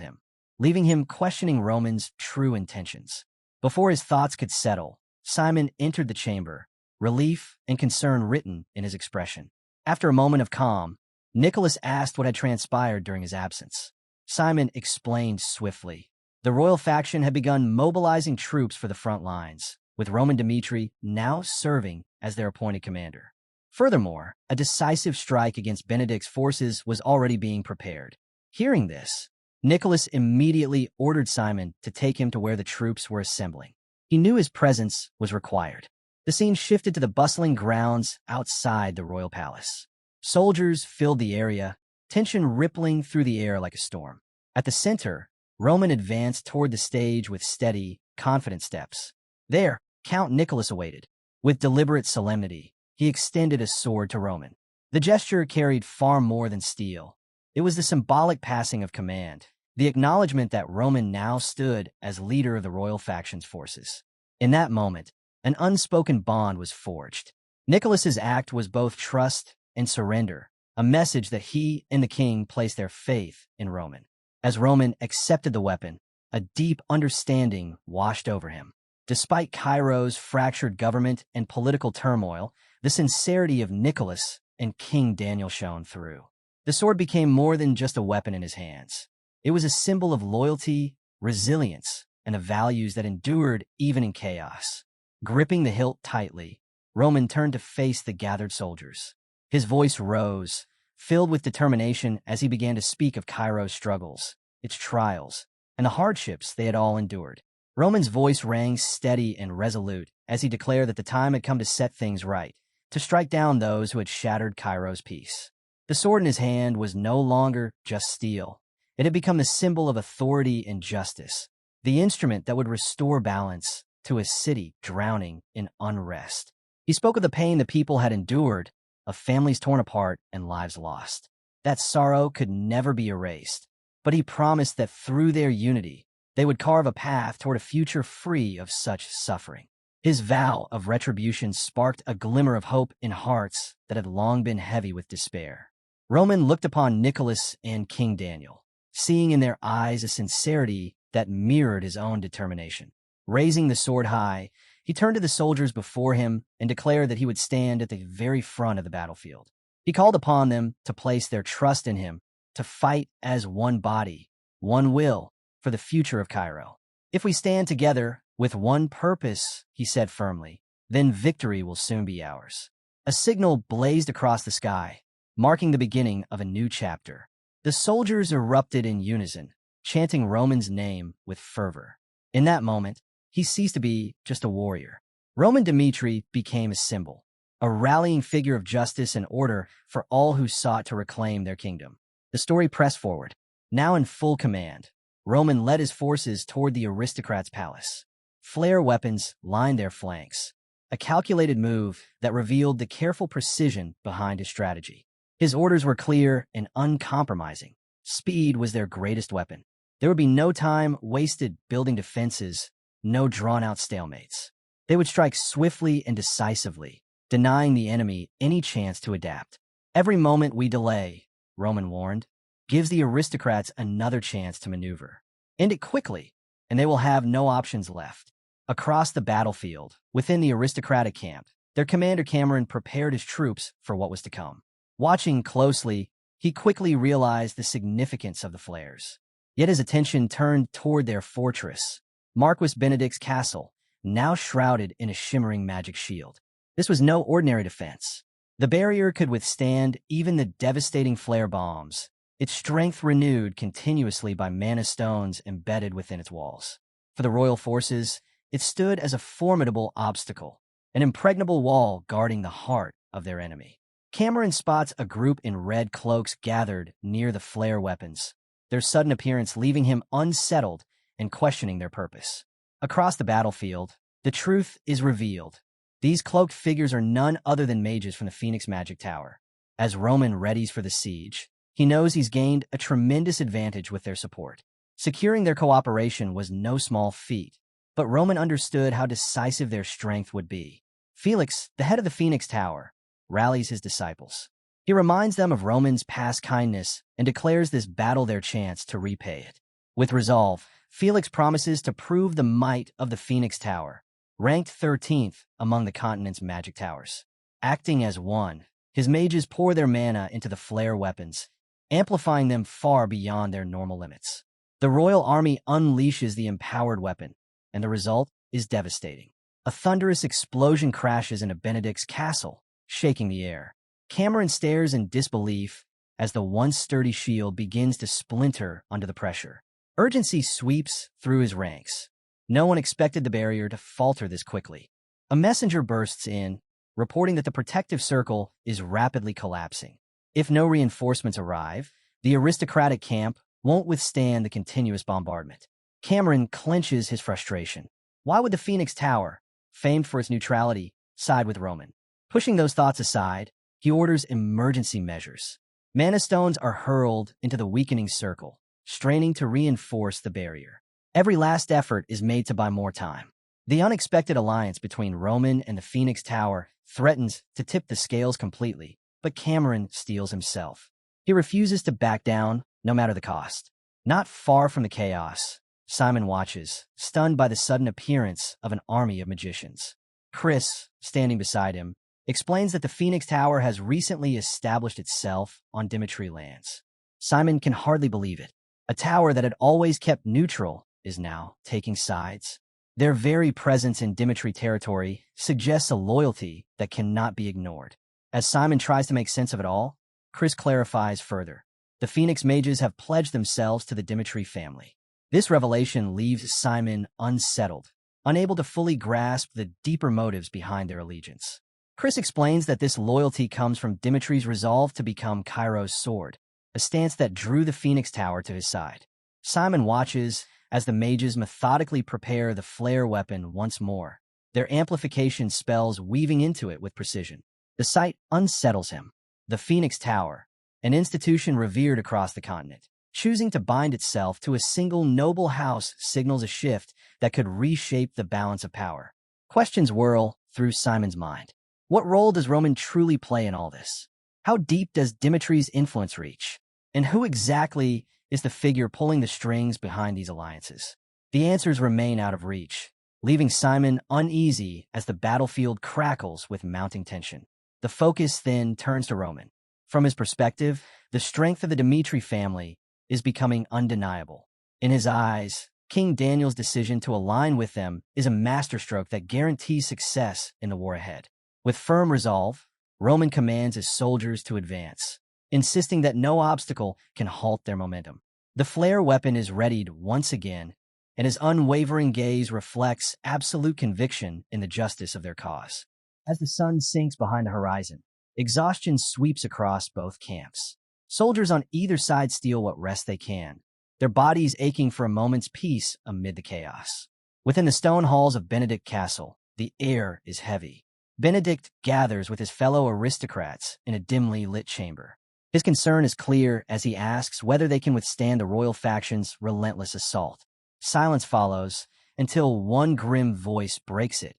him, leaving him questioning Roman's true intentions. Before his thoughts could settle, Simon entered the chamber, relief and concern written in his expression. After a moment of calm, Nicholas asked what had transpired during his absence. Simon explained swiftly. The royal faction had begun mobilizing troops for the front lines, with Roman Dmitri now serving as their appointed commander. Furthermore, a decisive strike against Benedict's forces was already being prepared. Hearing this, Nicholas immediately ordered Simon to take him to where the troops were assembling. He knew his presence was required. The scene shifted to the bustling grounds outside the royal palace. Soldiers filled the area, tension rippling through the air like a storm. At the center, Roman advanced toward the stage with steady, confident steps. There, Count Nicholas awaited. With deliberate solemnity, he extended a sword to Roman. The gesture carried far more than steel. It was the symbolic passing of command, the acknowledgement that Roman now stood as leader of the royal faction's forces. In that moment, an unspoken bond was forged. Nicholas's act was both trust and surrender, a message that he and the king placed their faith in Roman. As Roman accepted the weapon, a deep understanding washed over him. Despite Cairo's fractured government and political turmoil, the sincerity of Nicholas and King Daniel shone through. The sword became more than just a weapon in his hands. It was a symbol of loyalty, resilience, and the values that endured even in chaos. Gripping the hilt tightly, Roman turned to face the gathered soldiers. His voice rose, filled with determination as he began to speak of Cairo's struggles, its trials, and the hardships they had all endured. Roman's voice rang steady and resolute as he declared that the time had come to set things right, to strike down those who had shattered Cairo's peace. The sword in his hand was no longer just steel. It had become the symbol of authority and justice, the instrument that would restore balance to a city drowning in unrest. He spoke of the pain the people had endured, of families torn apart and lives lost. That sorrow could never be erased, but he promised that through their unity, they would carve a path toward a future free of such suffering. His vow of retribution sparked a glimmer of hope in hearts that had long been heavy with despair. Roman looked upon Nicholas and King Daniel, seeing in their eyes a sincerity that mirrored his own determination. Raising the sword high, he turned to the soldiers before him and declared that he would stand at the very front of the battlefield. He called upon them to place their trust in him, to fight as one body, one will, for the future of Cairo. If we stand together with one purpose, he said firmly, then victory will soon be ours. A signal blazed across the sky, marking the beginning of a new chapter. The soldiers erupted in unison, chanting Roman's name with fervor. In that moment, he ceased to be just a warrior. Roman Dmitri became a symbol, a rallying figure of justice and order for all who sought to reclaim their kingdom. The story pressed forward. Now in full command, Roman led his forces toward the aristocrat's palace. Flare weapons lined their flanks, a calculated move that revealed the careful precision behind his strategy. His orders were clear and uncompromising. Speed was their greatest weapon. There would be no time wasted building defenses, no drawn-out stalemates. They would strike swiftly and decisively, denying the enemy any chance to adapt. Every moment we delay, Roman warned, gives the aristocrats another chance to maneuver. End it quickly, and they will have no options left. Across the battlefield, within the aristocratic camp, their commander Cameron prepared his troops for what was to come. Watching closely, he quickly realized the significance of the flares. Yet his attention turned toward their fortress, Marquis Benedict's castle, now shrouded in a shimmering magic shield. This was no ordinary defense. The barrier could withstand even the devastating flare bombs, its strength renewed continuously by mana stones embedded within its walls. For the royal forces, it stood as a formidable obstacle, an impregnable wall guarding the heart of their enemy. Cameron spots a group in red cloaks gathered near the flare weapons, their sudden appearance leaving him unsettled and questioning their purpose. Across the battlefield, the truth is revealed. These cloaked figures are none other than mages from the Phoenix Magic Tower. As Roman readies for the siege, he knows he's gained a tremendous advantage with their support. Securing their cooperation was no small feat, but Roman understood how decisive their strength would be. Felix, the head of the Phoenix Tower, rallies his disciples. He reminds them of Roman's past kindness and declares this battle their chance to repay it. With resolve, Felix promises to prove the might of the Phoenix Tower, ranked 13th among the continent's magic towers. Acting as one, his mages pour their mana into the flare weapons, amplifying them far beyond their normal limits. The royal army unleashes the empowered weapon, and the result is devastating. A thunderous explosion crashes into Benedict's castle, shaking the air. Cameron stares in disbelief as the once sturdy shield begins to splinter under the pressure. Urgency sweeps through his ranks. No one expected the barrier to falter this quickly. A messenger bursts in, reporting that the protective circle is rapidly collapsing. If no reinforcements arrive, the aristocratic camp won't withstand the continuous bombardment. Cameron clenches his frustration. Why would the Phoenix Tower, famed for its neutrality, side with Roman? Pushing those thoughts aside, he orders emergency measures. Mana stones are hurled into the weakening circle, straining to reinforce the barrier. Every last effort is made to buy more time. The unexpected alliance between Roman and the Phoenix Tower threatens to tip the scales completely, but Cameron steels himself. He refuses to back down, no matter the cost. Not far from the chaos, Simon watches, stunned by the sudden appearance of an army of magicians. Chris, standing beside him, explains that the Phoenix Tower has recently established itself on Dimitri lands. Simon can hardly believe it. A tower that had always kept neutral is now taking sides. Their very presence in Dimitri territory suggests a loyalty that cannot be ignored. As Simon tries to make sense of it all, Chris clarifies further. The Phoenix mages have pledged themselves to the Dimitri family. This revelation leaves Simon unsettled, unable to fully grasp the deeper motives behind their allegiance. Chris explains that this loyalty comes from Dimitri's resolve to become Cairo's sword, a stance that drew the Phoenix Tower to his side. Simon watches as the mages methodically prepare the flare weapon once more, their amplification spells weaving into it with precision. The sight unsettles him. The Phoenix Tower, an institution revered across the continent, choosing to bind itself to a single noble house signals a shift that could reshape the balance of power. Questions whirl through Simon's mind. What role does Roman truly play in all this? How deep does Dimitri's influence reach? And who exactly is the figure pulling the strings behind these alliances? The answers remain out of reach, leaving Simon uneasy as the battlefield crackles with mounting tension. The focus then turns to Roman. From his perspective, the strength of the Dimitri family is becoming undeniable. In his eyes, King Daniel's decision to align with them is a masterstroke that guarantees success in the war ahead. With firm resolve, Roman commands his soldiers to advance, insisting that no obstacle can halt their momentum. The flare weapon is readied once again, and his unwavering gaze reflects absolute conviction in the justice of their cause. As the sun sinks behind the horizon, exhaustion sweeps across both camps. Soldiers on either side steal what rest they can, their bodies aching for a moment's peace amid the chaos. Within the stone halls of Benedict Castle, the air is heavy. Benedict gathers with his fellow aristocrats in a dimly lit chamber. His concern is clear as he asks whether they can withstand the royal faction's relentless assault. Silence follows until one grim voice breaks it.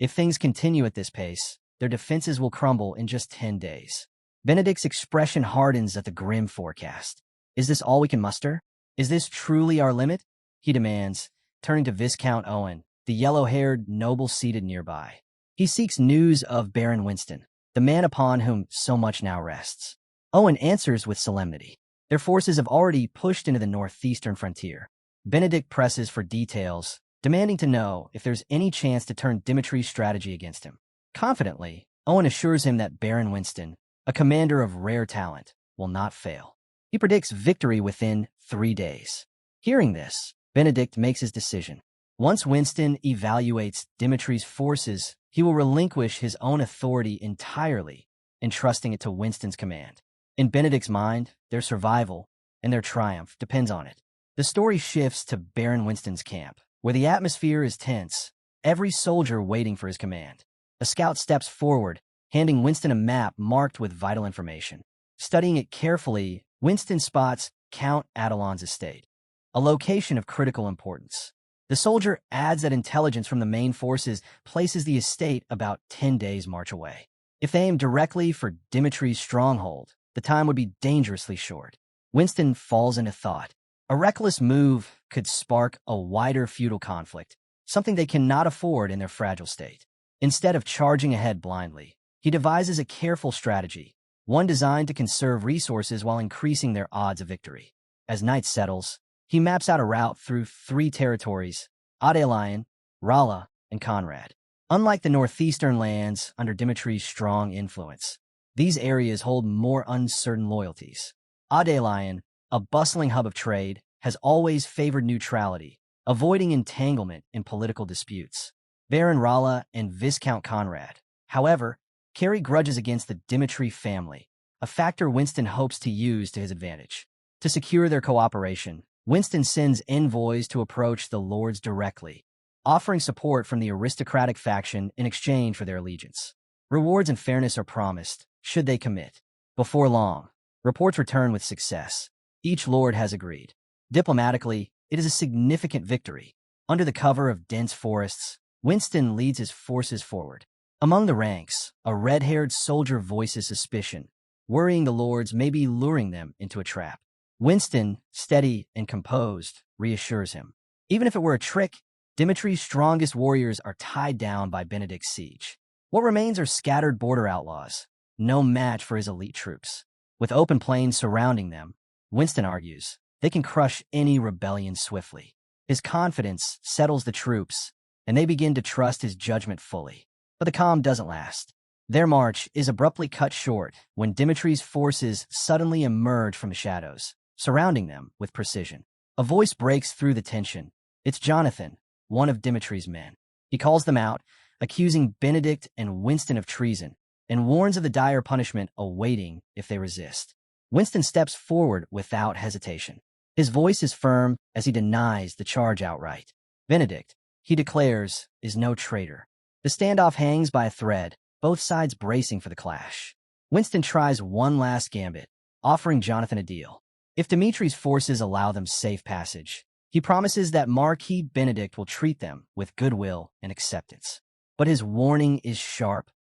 If things continue at this pace, their defenses will crumble in just 10 days. Benedict's expression hardens at the grim forecast. Is this all we can muster? Is this truly our limit? He demands, turning to Viscount Owen, the yellow-haired noble seated nearby. He seeks news of Baron Winston, the man upon whom so much now rests. Owen answers with solemnity. Their forces have already pushed into the northeastern frontier. Benedict presses for details, demanding to know if there's any chance to turn Dimitri's strategy against him. Confidently, Owen assures him that Baron Winston, a commander of rare talent, will not fail. He predicts victory within 3 days. Hearing this, Benedict makes his decision. Once Winston evaluates Dimitri's forces, he will relinquish his own authority entirely, entrusting it to Winston's command. In Benedict's mind, their survival and their triumph depends on it. The story shifts to Baron Winston's camp, where the atmosphere is tense, every soldier waiting for his command. A scout steps forward, handing Winston a map marked with vital information. Studying it carefully, Winston spots Count Adelon's estate, a location of critical importance. The soldier adds that intelligence from the main forces places the estate about 10 days' march away. If they aimed directly for Dimitri's stronghold, the time would be dangerously short. Winston falls into thought. A reckless move could spark a wider feudal conflict, something they cannot afford in their fragile state. Instead of charging ahead blindly, he devises a careful strategy, one designed to conserve resources while increasing their odds of victory. As night settles, he maps out a route through 3 territories: Adelion, Rala, and Conrad. Unlike the northeastern lands under Dimitri's strong influence, these areas hold more uncertain loyalties. Adelion, a bustling hub of trade, has always favored neutrality, avoiding entanglement in political disputes. Baron Rala and Viscount Conrad, however, carry grudges against the Dimitri family, a factor Winston hopes to use to his advantage. To secure their cooperation, Winston sends envoys to approach the lords directly, offering support from the aristocratic faction in exchange for their allegiance. Rewards and fairness are promised, should they commit. Before long, reports return with success. Each lord has agreed. Diplomatically, it is a significant victory. Under the cover of dense forests, Winston leads his forces forward. Among the ranks, a red-haired soldier voices suspicion, worrying the lords may be luring them into a trap. Winston, steady and composed, reassures him. Even if it were a trick, Dimitri's strongest warriors are tied down by Benedict's siege. What remains are scattered border outlaws, no match for his elite troops. With open plains surrounding them, Winston argues, they can crush any rebellion swiftly. His confidence settles the troops, and they begin to trust his judgment fully. But the calm doesn't last. Their march is abruptly cut short when Dimitri's forces suddenly emerge from the shadows, surrounding them with precision. A voice breaks through the tension. It's Jonathan, one of Dimitri's men. He calls them out, accusing Benedict and Winston of treason, and warns of the dire punishment awaiting if they resist. Winston steps forward without hesitation. His voice is firm as he denies the charge outright. Benedict, he declares, is no traitor. The standoff hangs by a thread, both sides bracing for the clash. Winston tries one last gambit, offering Jonathan a deal. If Dimitri's forces allow them safe passage, he promises that Marquis Benedict will treat them with goodwill and acceptance. But his warning is sharp.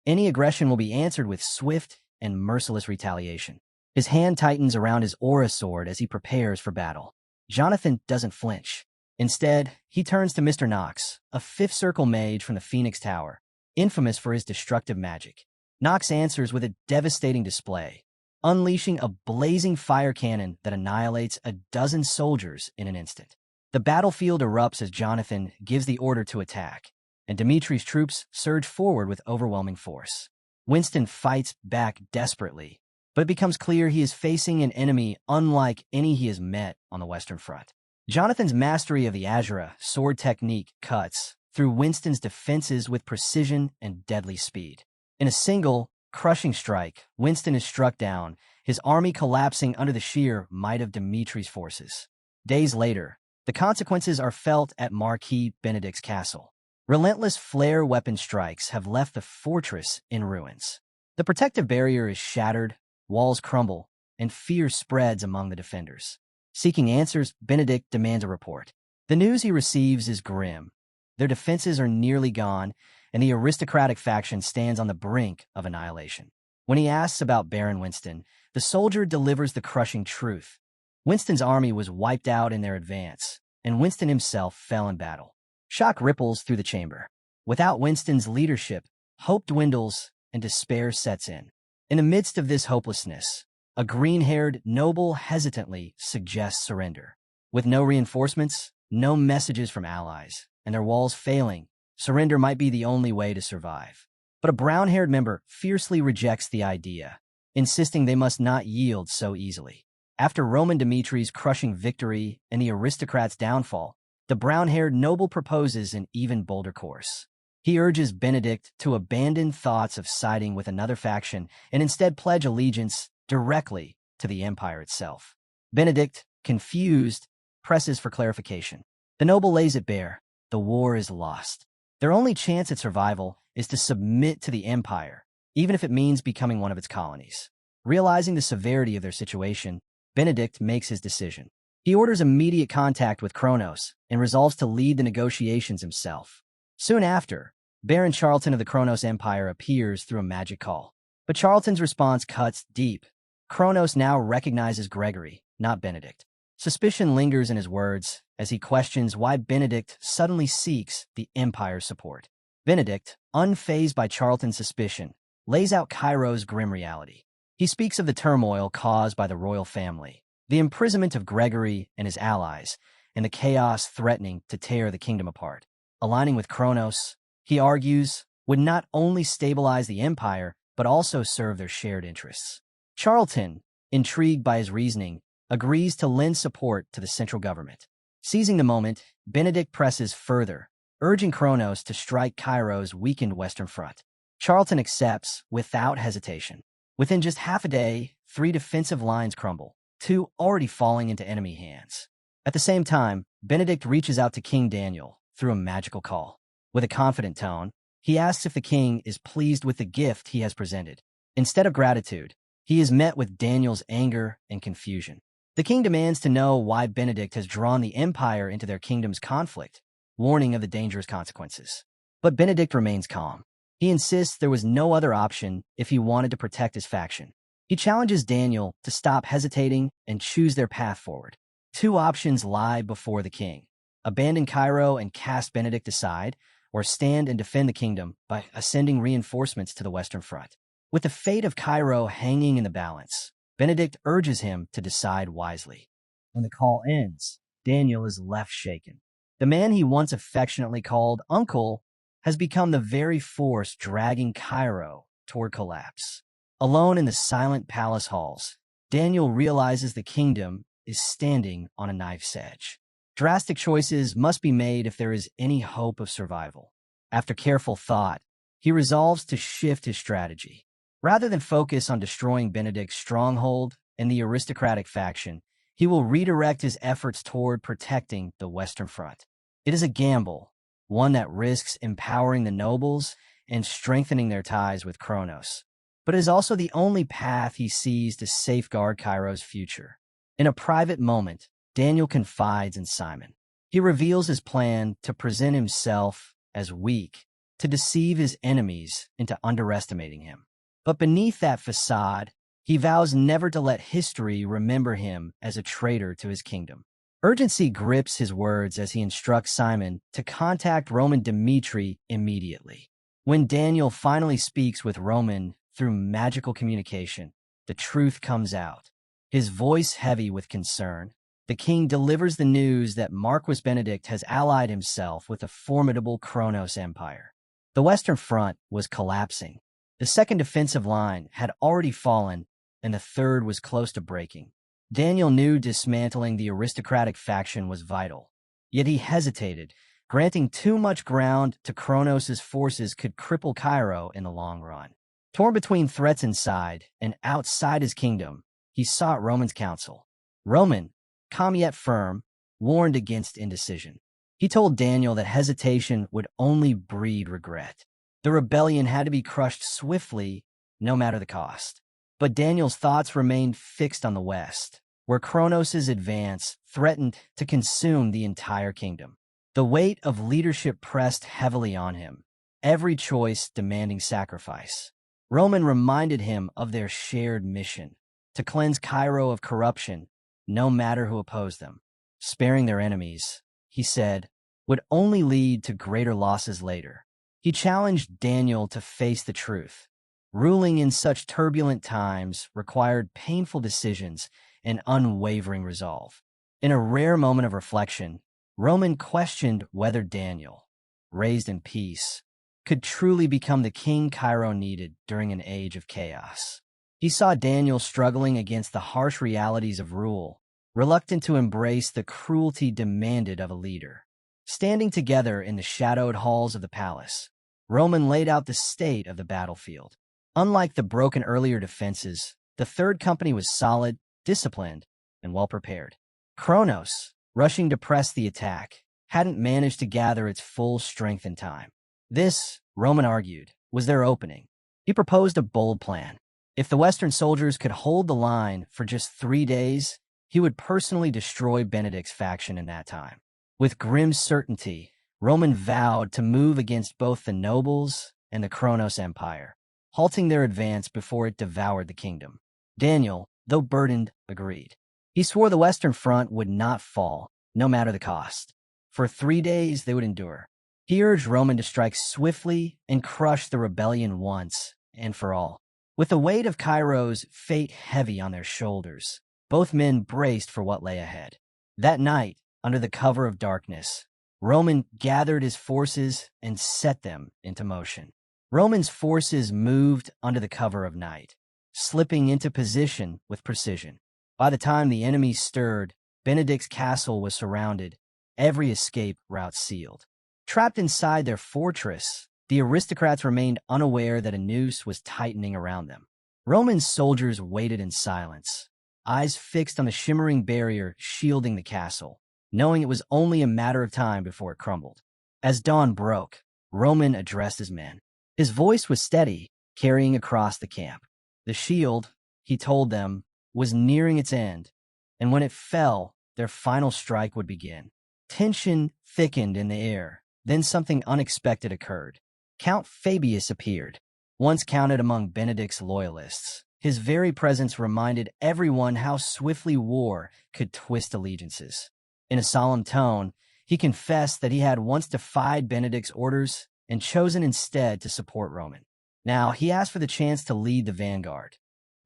Any aggression will be answered with swift and merciless retaliation. His hand tightens around his aura sword as he prepares for battle. Jonathan doesn't flinch. Instead, he turns to Mr. Knox, a fifth circle mage from the Phoenix Tower, infamous for his destructive magic. Knox answers with a devastating display, unleashing a blazing fire cannon that annihilates a dozen soldiers in an instant. The battlefield erupts as Jonathan gives the order to attack, and Dimitri's troops surge forward with overwhelming force. Winston fights back desperately, but it becomes clear he is facing an enemy unlike any he has met on the Western Front. Jonathan's mastery of the Azura sword technique cuts through Winston's defenses with precision and deadly speed. In a single, crushing strike, Winston is struck down, his army collapsing under the sheer might of Dimitri's forces. Days later, the consequences are felt at Marquis Benedict's castle. Relentless flare weapon strikes have left the fortress in ruins. The protective barrier is shattered, walls crumble, and fear spreads among the defenders. Seeking answers, Benedict demands a report. The news he receives is grim. Their defenses are nearly gone, and the aristocratic faction stands on the brink of annihilation. When he asks about Baron Winston, the soldier delivers the crushing truth. Winston's army was wiped out in their advance, and Winston himself fell in battle. Shock ripples through the chamber. Without Winston's leadership, hope dwindles and despair sets in. In the midst of this hopelessness, a green-haired noble hesitantly suggests surrender. With no reinforcements, no messages from allies, and their walls failing, surrender might be the only way to survive. But a brown-haired member fiercely rejects the idea, insisting they must not yield so easily. After Roman Dimitri's crushing victory and the aristocrats' downfall, the brown-haired noble proposes an even bolder course. He urges Benedict to abandon thoughts of siding with another faction and instead pledge allegiance directly to the empire itself. Benedict, confused, presses for clarification. The noble lays it bare. The war is lost. Their only chance at survival is to submit to the empire, even if it means becoming one of its colonies. Realizing the severity of their situation, Benedict makes his decision. He orders immediate contact with Kronos and resolves to lead the negotiations himself. Soon after, Baron Charlton of the Kronos Empire appears through a magic call. But Charlton's response cuts deep. Kronos now recognizes Gregory, not Benedict. Suspicion lingers in his words as he questions why Benedict suddenly seeks the Empire's support. Benedict, unfazed by Charlton's suspicion, lays out Cairo's grim reality. He speaks of the turmoil caused by the royal family, the imprisonment of Gregory and his allies, and the chaos threatening to tear the kingdom apart. Aligning with Kronos, he argues, would not only stabilize the empire, but also serve their shared interests. Charlton, intrigued by his reasoning, agrees to lend support to the central government. Seizing the moment, Benedict presses further, urging Kronos to strike Cairo's weakened western front. Charlton accepts without hesitation. Within just half a day, 3 defensive lines crumble, 2 already falling into enemy hands. At the same time, Benedict reaches out to King Daniel through a magical call. With a confident tone, he asks if the king is pleased with the gift he has presented. Instead of gratitude, he is met with Daniel's anger and confusion. The king demands to know why Benedict has drawn the empire into their kingdom's conflict, warning of the dangerous consequences. But Benedict remains calm. He insists there was no other option if he wanted to protect his faction. He challenges Daniel to stop hesitating and choose their path forward. 2 options lie before the king: abandon Cairo and cast Benedict aside, or stand and defend the kingdom by sending reinforcements to the western front. With the fate of Cairo hanging in the balance, Benedict urges him to decide wisely. When the call ends, Daniel is left shaken. The man he once affectionately called Uncle has become the very force dragging Cairo toward collapse. Alone in the silent palace halls, Daniel realizes the kingdom is standing on a knife's edge. Drastic choices must be made if there is any hope of survival. After careful thought, he resolves to shift his strategy. Rather than focus on destroying Benedict's stronghold and the aristocratic faction, he will redirect his efforts toward protecting the Western Front. It is a gamble, one that risks empowering the nobles and strengthening their ties with Kronos. But it is also the only path he sees to safeguard Cairo's future. In a private moment, Daniel confides in Simon. He reveals his plan to present himself as weak, to deceive his enemies into underestimating him. But beneath that facade, he vows never to let history remember him as a traitor to his kingdom. Urgency grips his words as he instructs Simon to contact Roman Dmitri immediately. When Daniel finally speaks with Roman through magical communication, the truth comes out. His voice heavy with concern, the king delivers the news that Marquis Benedict has allied himself with a formidable Kronos empire. The Western Front was collapsing. The second defensive line had already fallen, and the third was close to breaking. Daniel knew dismantling the aristocratic faction was vital. Yet he hesitated. Granting too much ground to Kronos' forces could cripple Cairo in the long run. Torn between threats inside and outside his kingdom, he sought Roman's counsel. Roman, calm yet firm, warned against indecision. He told Daniel that hesitation would only breed regret. The rebellion had to be crushed swiftly, no matter the cost. But Daniel's thoughts remained fixed on the west, where Kronos' advance threatened to consume the entire kingdom. The weight of leadership pressed heavily on him, every choice demanding sacrifice. Roman reminded him of their shared mission, to cleanse Cairo of corruption, no matter who opposed them. Sparing their enemies, he said, would only lead to greater losses later. He challenged Daniel to face the truth. Ruling in such turbulent times required painful decisions and unwavering resolve. In a rare moment of reflection, Roman questioned whether Daniel, raised in peace, could truly become the king Cairo needed during an age of chaos. He saw Daniel struggling against the harsh realities of rule, reluctant to embrace the cruelty demanded of a leader. Standing together in the shadowed halls of the palace, Roman laid out the state of the battlefield. Unlike the broken earlier defenses, the third company was solid, disciplined, and well-prepared. Kronos, rushing to press the attack, hadn't managed to gather its full strength in time. This, Roman argued, was their opening. He proposed a bold plan. If the Western soldiers could hold the line for just 3 days, he would personally destroy Benedict's faction in that time. With grim certainty, Roman vowed to move against both the nobles and the Kronos Empire, halting their advance before it devoured the kingdom. Daniel, though burdened, agreed. He swore the Western Front would not fall, no matter the cost. For 3 days they would endure. He urged Roman to strike swiftly and crush the rebellion once and for all. With the weight of Cairo's fate heavy on their shoulders, both men braced for what lay ahead. That night, under the cover of darkness, Roman gathered his forces and set them into motion. Roman's forces moved under the cover of night, slipping into position with precision. By the time the enemy stirred, Benedict's castle was surrounded, every escape route sealed. Trapped inside their fortress, the aristocrats remained unaware that a noose was tightening around them. Roman soldiers waited in silence, eyes fixed on the shimmering barrier shielding the castle, knowing it was only a matter of time before it crumbled. As dawn broke, Roman addressed his men. His voice was steady, carrying across the camp. The shield, he told them, was nearing its end, and when it fell, their final strike would begin. Tension thickened in the air. Then something unexpected occurred. Count Fabius appeared, once counted among Benedict's loyalists. His very presence reminded everyone how swiftly war could twist allegiances. In a solemn tone, he confessed that he had once defied Benedict's orders and chosen instead to support Roman. Now, he asked for the chance to lead the vanguard,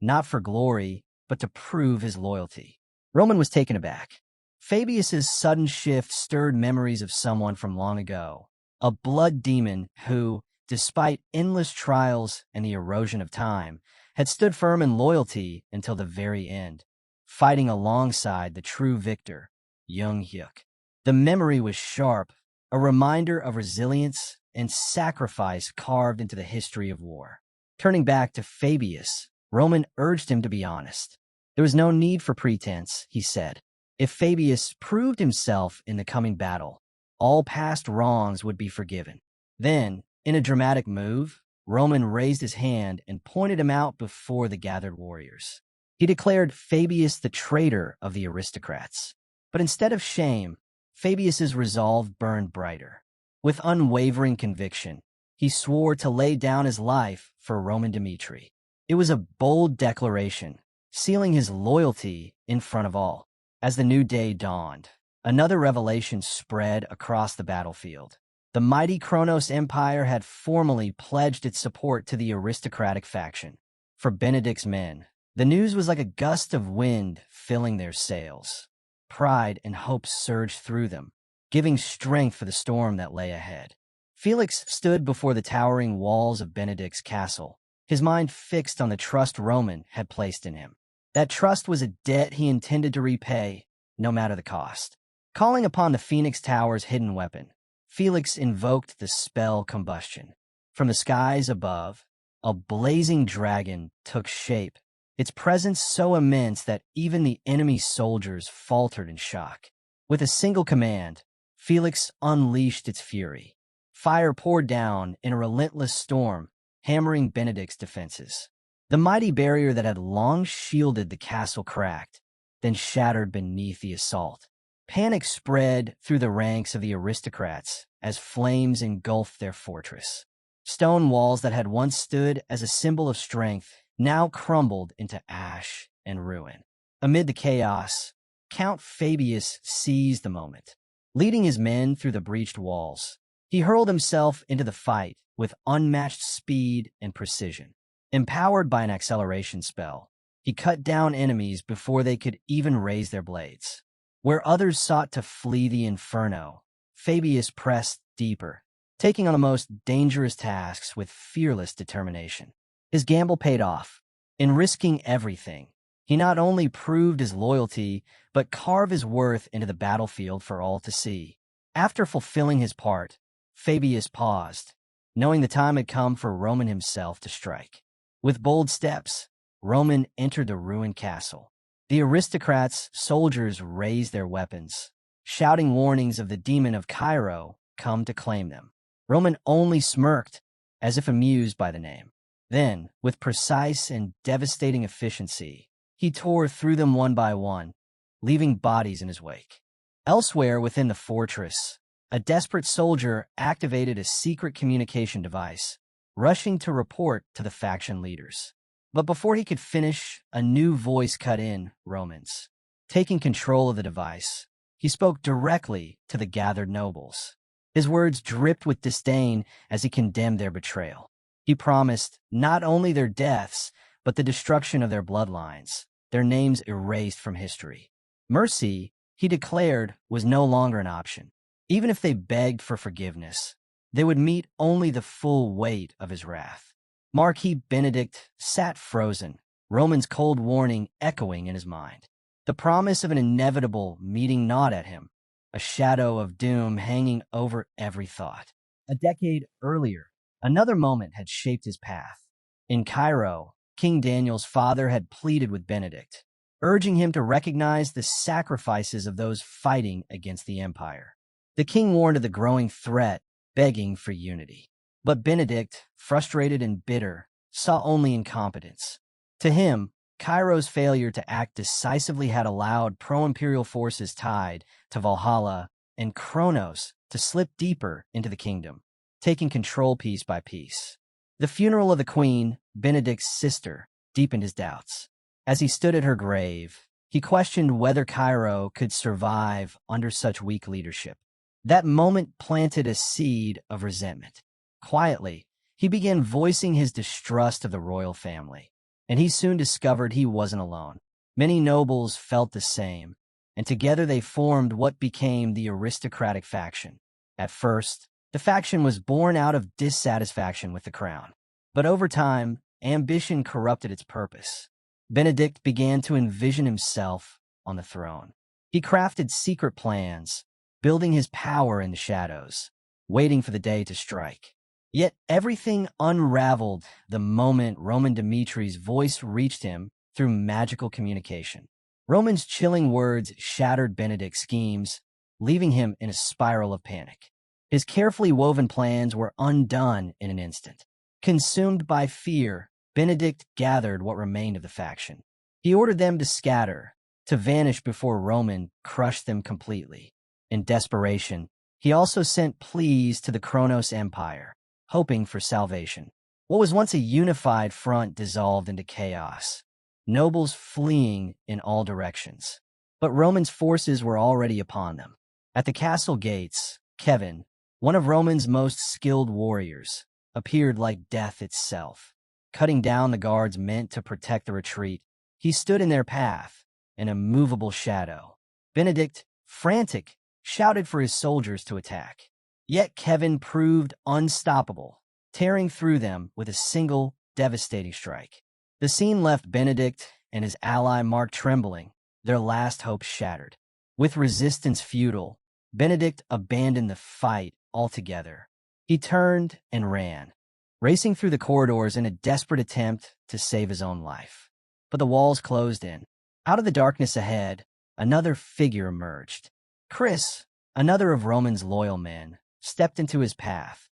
not for glory, but to prove his loyalty. Roman was taken aback. Fabius's sudden shift stirred memories of someone from long ago, a blood demon who, despite endless trials and the erosion of time, had stood firm in loyalty until the very end, fighting alongside the true victor, Young Hyuk. The memory was sharp, a reminder of resilience and sacrifice carved into the history of war. Turning back to Fabius, Roman urged him to be honest. There was no need for pretense, he said. If Fabius proved himself in the coming battle, all past wrongs would be forgiven. Then, in a dramatic move, Roman raised his hand and pointed him out before the gathered warriors. He declared Fabius the traitor of the aristocrats. But instead of shame, Fabius's resolve burned brighter. With unwavering conviction, he swore to lay down his life for Roman Dmitri. It was a bold declaration, sealing his loyalty in front of all. As the new day dawned, another revelation spread across the battlefield. The mighty Kronos Empire had formally pledged its support to the aristocratic faction. For Benedict's men, the news was like a gust of wind filling their sails. Pride and hope surged through them, giving strength for the storm that lay ahead. Felix stood before the towering walls of Benedict's castle, his mind fixed on the trust Roman had placed in him. That trust was a debt he intended to repay, no matter the cost. Calling upon the Phoenix Tower's hidden weapon, Felix invoked the spell combustion. From the skies above, a blazing dragon took shape, its presence so immense that even the enemy soldiers faltered in shock. With a single command, Felix unleashed its fury. Fire poured down in a relentless storm, hammering Benedict's defenses. The mighty barrier that had long shielded the castle cracked, then shattered beneath the assault. Panic spread through the ranks of the aristocrats as flames engulfed their fortress. Stone walls that had once stood as a symbol of strength now crumbled into ash and ruin. Amid the chaos, Count Fabius seized the moment. Leading his men through the breached walls, he hurled himself into the fight with unmatched speed and precision. Empowered by an acceleration spell, he cut down enemies before they could even raise their blades. Where others sought to flee the inferno, Fabius pressed deeper, taking on the most dangerous tasks with fearless determination. His gamble paid off. In risking everything, he not only proved his loyalty, but carved his worth into the battlefield for all to see. After fulfilling his part, Fabius paused, knowing the time had come for Roman himself to strike. With bold steps, Roman entered the ruined castle. The aristocrats' soldiers raised their weapons, shouting warnings of the demon of Cairo come to claim them. Roman only smirked, as if amused by the name. Then, with precise and devastating efficiency, he tore through them one by one, leaving bodies in his wake. Elsewhere within the fortress, a desperate soldier activated a secret communication device, rushing to report to the faction leaders. But before he could finish, a new voice cut in, Romans. Taking control of the device, he spoke directly to the gathered nobles. His words dripped with disdain as he condemned their betrayal. He promised not only their deaths, but the destruction of their bloodlines, their names erased from history. Mercy, he declared, was no longer an option. Even if they begged for forgiveness, they would meet only the full weight of his wrath. Marquis Benedict sat frozen, Roman's cold warning echoing in his mind. The promise of an inevitable meeting gnawed at him, a shadow of doom hanging over every thought. A decade earlier, another moment had shaped his path. In Cairo, King Daniel's father had pleaded with Benedict, urging him to recognize the sacrifices of those fighting against the empire. The king warned of the growing threat, begging for unity. But Benedict, frustrated and bitter, saw only incompetence. To him, Cairo's failure to act decisively had allowed pro-imperial forces tied to Valhalla and Kronos to slip deeper into the kingdom, taking control piece by piece. The funeral of the queen, Benedict's sister, deepened his doubts. As he stood at her grave, he questioned whether Cairo could survive under such weak leadership. That moment planted a seed of resentment. Quietly, he began voicing his distrust of the royal family, and he soon discovered he wasn't alone. Many nobles felt the same, and together they formed what became the aristocratic faction. At first, the faction was born out of dissatisfaction with the crown, but over time, ambition corrupted its purpose. Benedict began to envision himself on the throne. He crafted secret plans, building his power in the shadows, waiting for the day to strike. Yet everything unraveled the moment Roman Dimitri's voice reached him through magical communication. Roman's chilling words shattered Benedict's schemes, leaving him in a spiral of panic. His carefully woven plans were undone in an instant. Consumed by fear, Benedict gathered what remained of the faction. He ordered them to scatter, to vanish before Roman crushed them completely. In desperation, he also sent pleas to the Kronos Empire, hoping for salvation. What was once a unified front dissolved into chaos, nobles fleeing in all directions. But Roman's forces were already upon them. At the castle gates, Kevin, one of Roman's most skilled warriors, appeared like death itself. Cutting down the guards meant to protect the retreat, he stood in their path, an immovable shadow. Benedict, frantic, shouted for his soldiers to attack. Yet Kevin proved unstoppable, tearing through them with a single devastating strike. The scene left Benedict and his ally Mark trembling, their last hope shattered. With resistance futile, Benedict abandoned the fight altogether. He turned and ran, racing through the corridors in a desperate attempt to save his own life. But the walls closed in. Out of the darkness ahead, another figure emerged. Chris, another of Roman's loyal men, stepped into his path,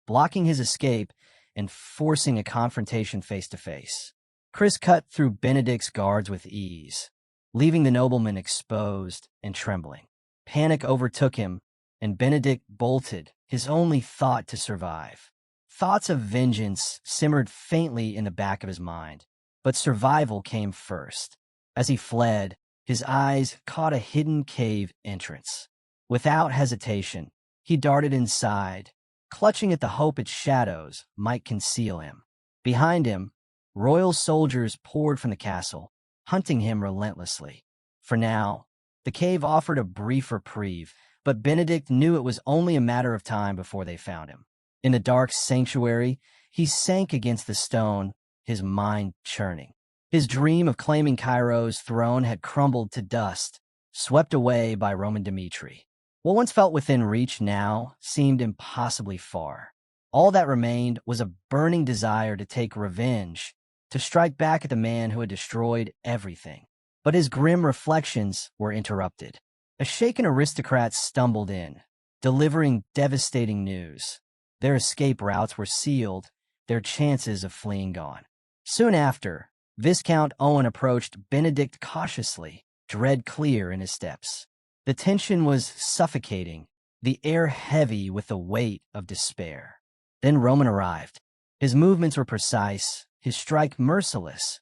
blocking his escape and forcing a confrontation face to face. Chris cut through Benedict's guards with ease, leaving the nobleman exposed and trembling. Panic overtook him, and Benedict bolted, his only thought to survive. Thoughts of vengeance simmered faintly in the back of his mind, but survival came first. As he fled, his eyes caught a hidden cave entrance. Without hesitation, he darted inside, clutching at the hope its shadows might conceal him. Behind him, royal soldiers poured from the castle, hunting him relentlessly. For now, the cave offered a brief reprieve, but Benedict knew it was only a matter of time before they found him. In the dark sanctuary, he sank against the stone, his mind churning. His dream of claiming Cairo's throne had crumbled to dust, swept away by Roman Dimitri. What once felt within reach now seemed impossibly far. All that remained was a burning desire to take revenge, to strike back at the man who had destroyed everything. But his grim reflections were interrupted. A shaken aristocrat stumbled in, delivering devastating news. Their escape routes were sealed, their chances of fleeing gone. Soon after, Viscount Owen approached Benedict cautiously, dread clear in his steps. The tension was suffocating, the air heavy with the weight of despair. Then Roman arrived. His movements were precise, his strike merciless.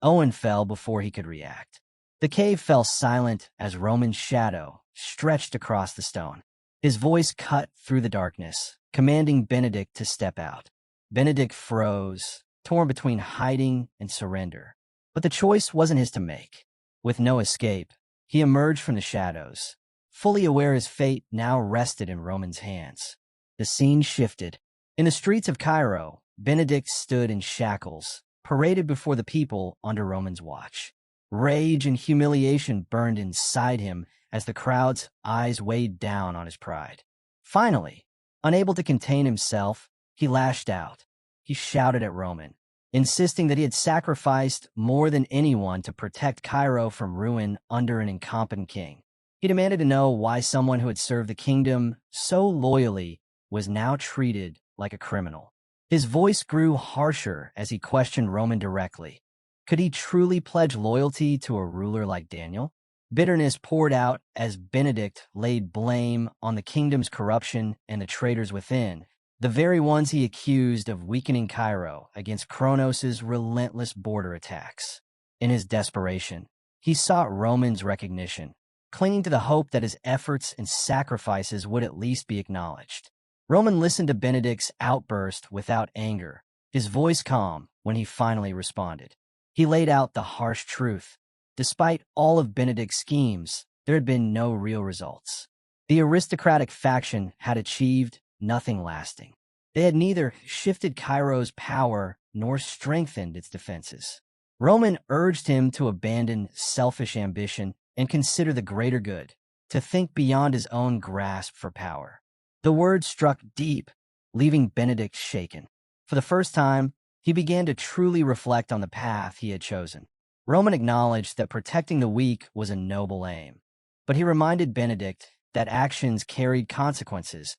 Owen fell before he could react. The cave fell silent as Roman's shadow stretched across the stone. His voice cut through the darkness, commanding Benedict to step out. Benedict froze, torn between hiding and surrender. But the choice wasn't his to make. With no escape, he emerged from the shadows, fully aware his fate now rested in Roman's hands. The scene shifted. In the streets of Cairo, Benedict stood in shackles, paraded before the people under Roman's watch. Rage and humiliation burned inside him as the crowd's eyes weighed down on his pride. Finally, unable to contain himself, he lashed out. He shouted at Roman, insisting that he had sacrificed more than anyone to protect Cairo from ruin under an incompetent king. He demanded to know why someone who had served the kingdom so loyally was now treated like a criminal. His voice grew harsher as he questioned Roman directly. Could he truly pledge loyalty to a ruler like Daniel? Bitterness poured out as Benedict laid blame on the kingdom's corruption and the traitors within, the very ones he accused of weakening Cairo against Kronos' relentless border attacks. In his desperation, he sought Roman's recognition, clinging to the hope that his efforts and sacrifices would at least be acknowledged. Roman listened to Benedict's outburst without anger, his voice calm when he finally responded. He laid out the harsh truth. Despite all of Benedict's schemes, there had been no real results. The aristocratic faction had achieved nothing lasting. They had neither shifted Cairo's power nor strengthened its defenses. Roman urged him to abandon selfish ambition and consider the greater good, to think beyond his own grasp for power. The words struck deep, leaving Benedict shaken. For the first time, he began to truly reflect on the path he had chosen. Roman acknowledged that protecting the weak was a noble aim, but he reminded Benedict that actions carried consequences,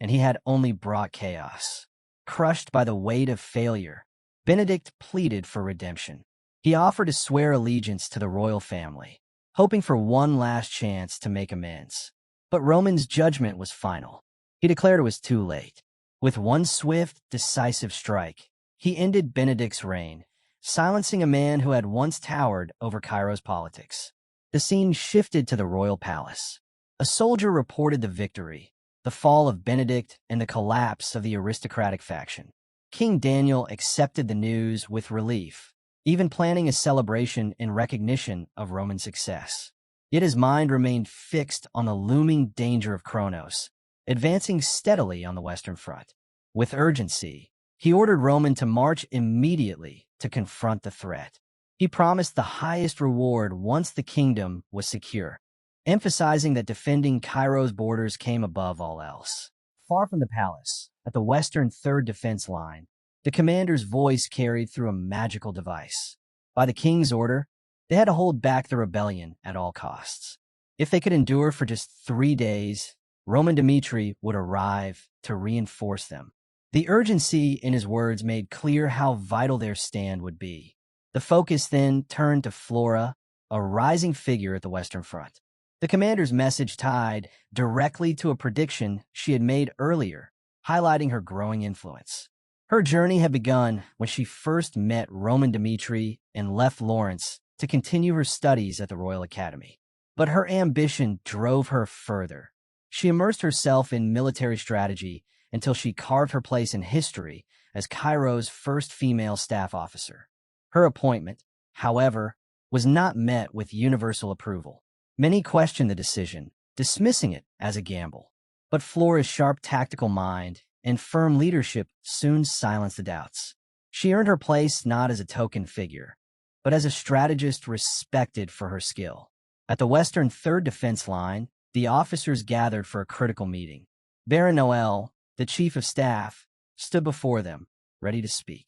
and he had only brought chaos. Crushed by the weight of failure, Benedict pleaded for redemption. He offered to swear allegiance to the royal family, hoping for one last chance to make amends. But Roman's judgment was final. He declared it was too late. With one swift, decisive strike, he ended Benedict's reign, silencing a man who had once towered over Cairo's politics. The scene shifted to the royal palace. A soldier reported the victory, the fall of Benedict, and the collapse of the aristocratic faction. King Daniel accepted the news with relief, even planning a celebration in recognition of Roman success. Yet his mind remained fixed on the looming danger of Kronos, advancing steadily on the Western Front. With urgency, he ordered Roman to march immediately to confront the threat. He promised the highest reward once the kingdom was secure, emphasizing that defending Cairo's borders came above all else. Far from the palace, at the western third defense line, the commander's voice carried through a magical device. By the king's order, they had to hold back the rebellion at all costs. If they could endure for just 3 days, Roman Dmitri would arrive to reinforce them. The urgency in his words made clear how vital their stand would be. The focus then turned to Flora, a rising figure at the Western Front. The commander's message tied directly to a prediction she had made earlier, highlighting her growing influence. Her journey had begun when she first met Roman Dmitri and left Lawrence to continue her studies at the Royal Academy. But her ambition drove her further. She immersed herself in military strategy until she carved her place in history as Cairo's first female staff officer. Her appointment, however, was not met with universal approval. Many questioned the decision, dismissing it as a gamble. But Flora's sharp tactical mind and firm leadership soon silenced the doubts. She earned her place not as a token figure, but as a strategist respected for her skill. At the Western Third Defense Line, the officers gathered for a critical meeting. Baron Noel, the chief of staff, stood before them, ready to speak.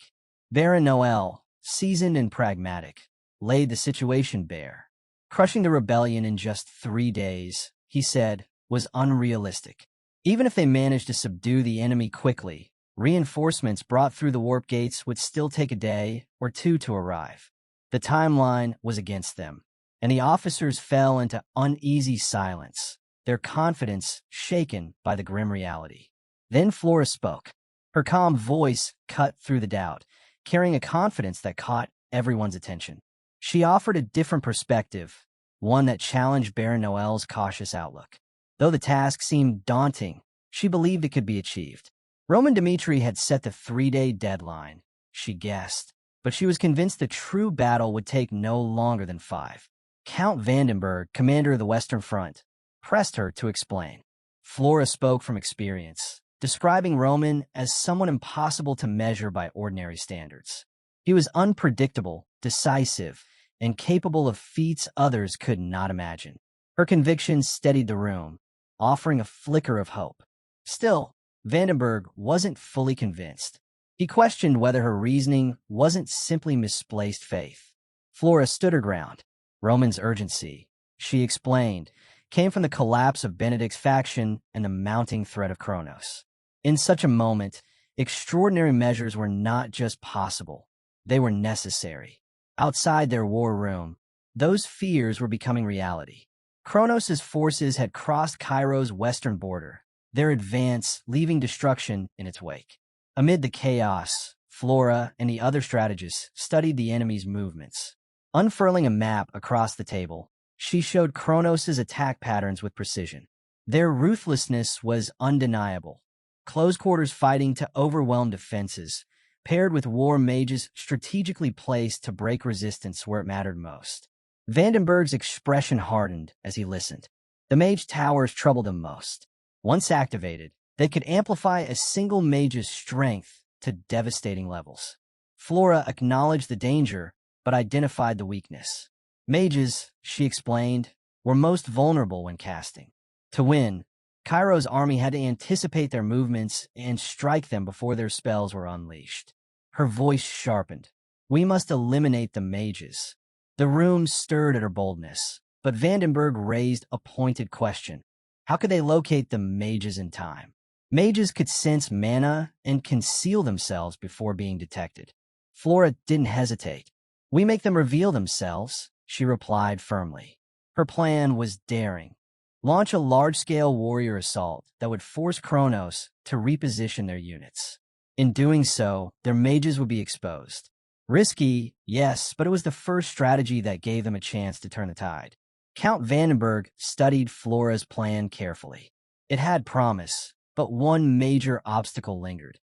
Baron Noel, seasoned and pragmatic, laid the situation bare. Crushing the rebellion in just 3 days, he said, was unrealistic. Even if they managed to subdue the enemy quickly, reinforcements brought through the warp gates would still take a day or two to arrive. The timeline was against them, and the officers fell into uneasy silence, their confidence shaken by the grim reality. Then Flora spoke. Her calm voice cut through the doubt, carrying a confidence that caught everyone's attention. She offered a different perspective, one that challenged Baron Noel's cautious outlook. Though the task seemed daunting, she believed it could be achieved. Roman Dmitri had set the 3-day deadline, she guessed, but she was convinced the true battle would take no longer than 5. Count Vandenberg, commander of the Western Front, pressed her to explain. Flora spoke from experience, describing Roman as someone impossible to measure by ordinary standards. He was unpredictable, decisive, and capable of feats others could not imagine. Her conviction steadied the room, offering a flicker of hope. Still, Vandenberg wasn't fully convinced. He questioned whether her reasoning wasn't simply misplaced faith. Flora stood her ground. Roman's urgency, she explained, came from the collapse of Benedict's faction and the mounting threat of Kronos. In such a moment, extraordinary measures were not just possible, they were necessary. Outside their war room, those fears were becoming reality. Kronos' forces had crossed Cairo's western border, their advance leaving destruction in its wake. Amid the chaos, Flora and the other strategists studied the enemy's movements. Unfurling a map across the table, she showed Kronos' attack patterns with precision. Their ruthlessness was undeniable. Close-quarters fighting to overwhelm defenses, paired with war mages strategically placed to break resistance where it mattered most. Vandenberg's expression hardened as he listened. The mage towers troubled him most. Once activated, they could amplify a single mage's strength to devastating levels. Flora acknowledged the danger, but identified the weakness. Mages, she explained, were most vulnerable when casting. To win, Cairo's army had to anticipate their movements and strike them before their spells were unleashed. Her voice sharpened. We must eliminate the mages. The room stirred at her boldness, but Vandenberg raised a pointed question. How could they locate the mages in time? Mages could sense mana and conceal themselves before being detected. Flora didn't hesitate. We make them reveal themselves, she replied firmly. Her plan was daring. Launch a large-scale warrior assault that would force Kronos to reposition their units. In doing so, their mages would be exposed. Risky, yes, but it was the first strategy that gave them a chance to turn the tide. Count Vandenberg studied Flora's plan carefully. It had promise, but one major obstacle lingered.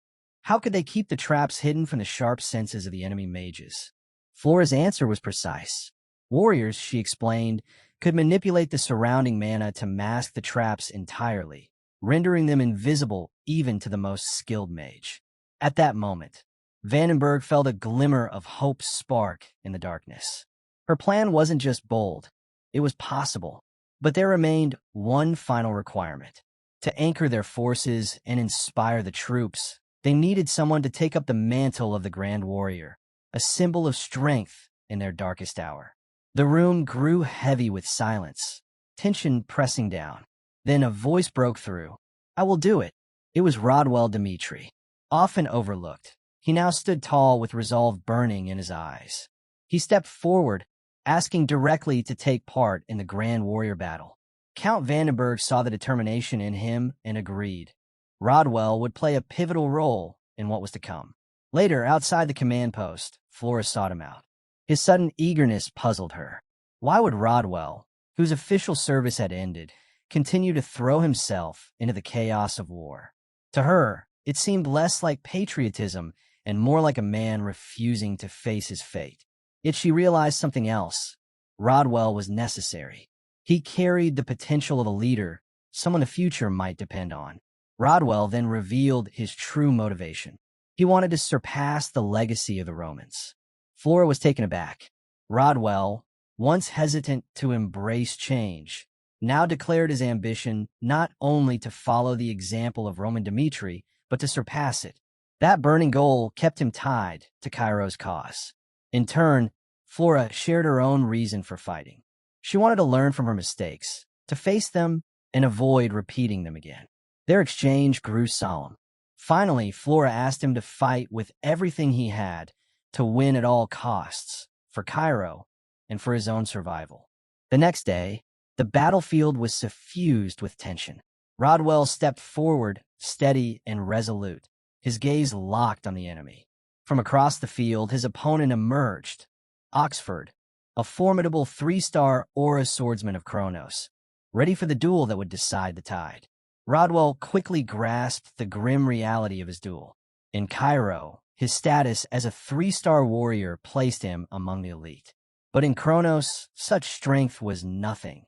How could they keep the traps hidden from the sharp senses of the enemy mages? Flora's answer was precise. Warriors, she explained, could manipulate the surrounding mana to mask the traps entirely, rendering them invisible even to the most skilled mage. At that moment, Vandenberg felt a glimmer of hope spark in the darkness. Her plan wasn't just bold, it was possible. But there remained one final requirement. To anchor their forces and inspire the troops, they needed someone to take up the mantle of the Grand Warrior, a symbol of strength in their darkest hour. The room grew heavy with silence, tension pressing down. Then a voice broke through. I will do it. It was Rodwell Dmitri. Often overlooked, he now stood tall with resolve burning in his eyes. He stepped forward, asking directly to take part in the Grand Warrior battle. Count Vandenberg saw the determination in him and agreed. Rodwell would play a pivotal role in what was to come. Later, outside the command post, Flora sought him out. His sudden eagerness puzzled her. Why would Rodwell, whose official service had ended, continue to throw himself into the chaos of war? To her, it seemed less like patriotism and more like a man refusing to face his fate. Yet she realized something else. Rodwell was necessary. He carried the potential of a leader, someone the future might depend on. Rodwell then revealed his true motivation. He wanted to surpass the legacy of the Romans. Flora was taken aback. Rodwell, once hesitant to embrace change, now declared his ambition not only to follow the example of Roman Dmitri, but to surpass it. That burning goal kept him tied to Cairo's cause. In turn, Flora shared her own reason for fighting. She wanted to learn from her mistakes, to face them and avoid repeating them again. Their exchange grew solemn. Finally, Flora asked him to fight with everything he had, to win at all costs, for Cairo and for his own survival. The next day, The battlefield was suffused with tension. Rodwell stepped forward, steady and resolute, his gaze locked on the enemy. From across the field, his opponent emerged. Oxford, a formidable three-star aura swordsman of Kronos, ready for the duel that would decide the tide. Rodwell quickly grasped the grim reality of his duel. In Cairo, his status as a three-star warrior placed him among the elite. But in Kronos, such strength was nothing.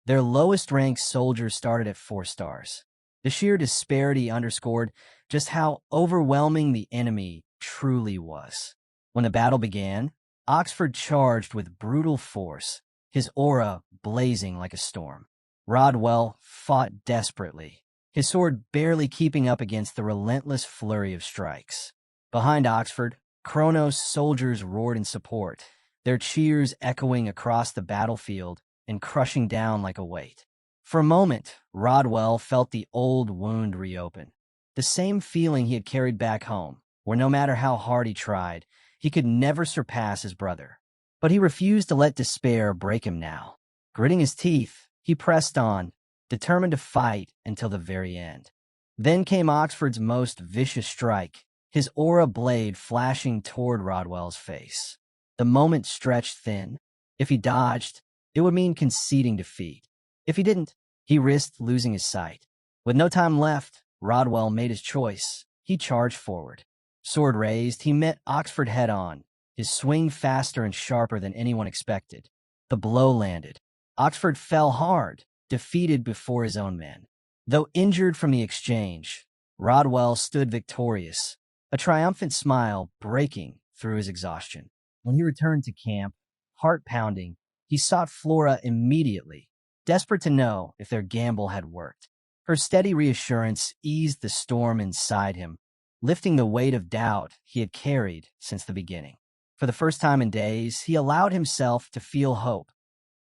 Their lowest-ranked soldiers started at 4 stars. The sheer disparity underscored just how overwhelming the enemy truly was. When the battle began, Oxford charged with brutal force, his aura blazing like a storm. Rodwell fought desperately, his sword barely keeping up against the relentless flurry of strikes. Behind Oxford, Kronos' soldiers roared in support, their cheers echoing across the battlefield and crushing down like a weight. For a moment, Rodwell felt the old wound reopen, the same feeling he had carried back home, where no matter how hard he tried, he could never surpass his brother. But he refused to let despair break him now. Gritting his teeth, he pressed on, determined to fight until the very end. Then came Oxford's most vicious strike, his aura blade flashing toward Rodwell's face. The moment stretched thin. If he dodged, it would mean conceding defeat. If he didn't, he risked losing his sight. With no time left, Rodwell made his choice. He charged forward. Sword raised, he met Oxford head-on, his swing faster and sharper than anyone expected. The blow landed. Oxford fell hard, defeated before his own men. Though injured from the exchange, Rodwell stood victorious, a triumphant smile breaking through his exhaustion. When he returned to camp, heart pounding, he sought Flora immediately, desperate to know if their gamble had worked. Her steady reassurance eased the storm inside him, lifting the weight of doubt he had carried since the beginning. For the first time in days, he allowed himself to feel hope.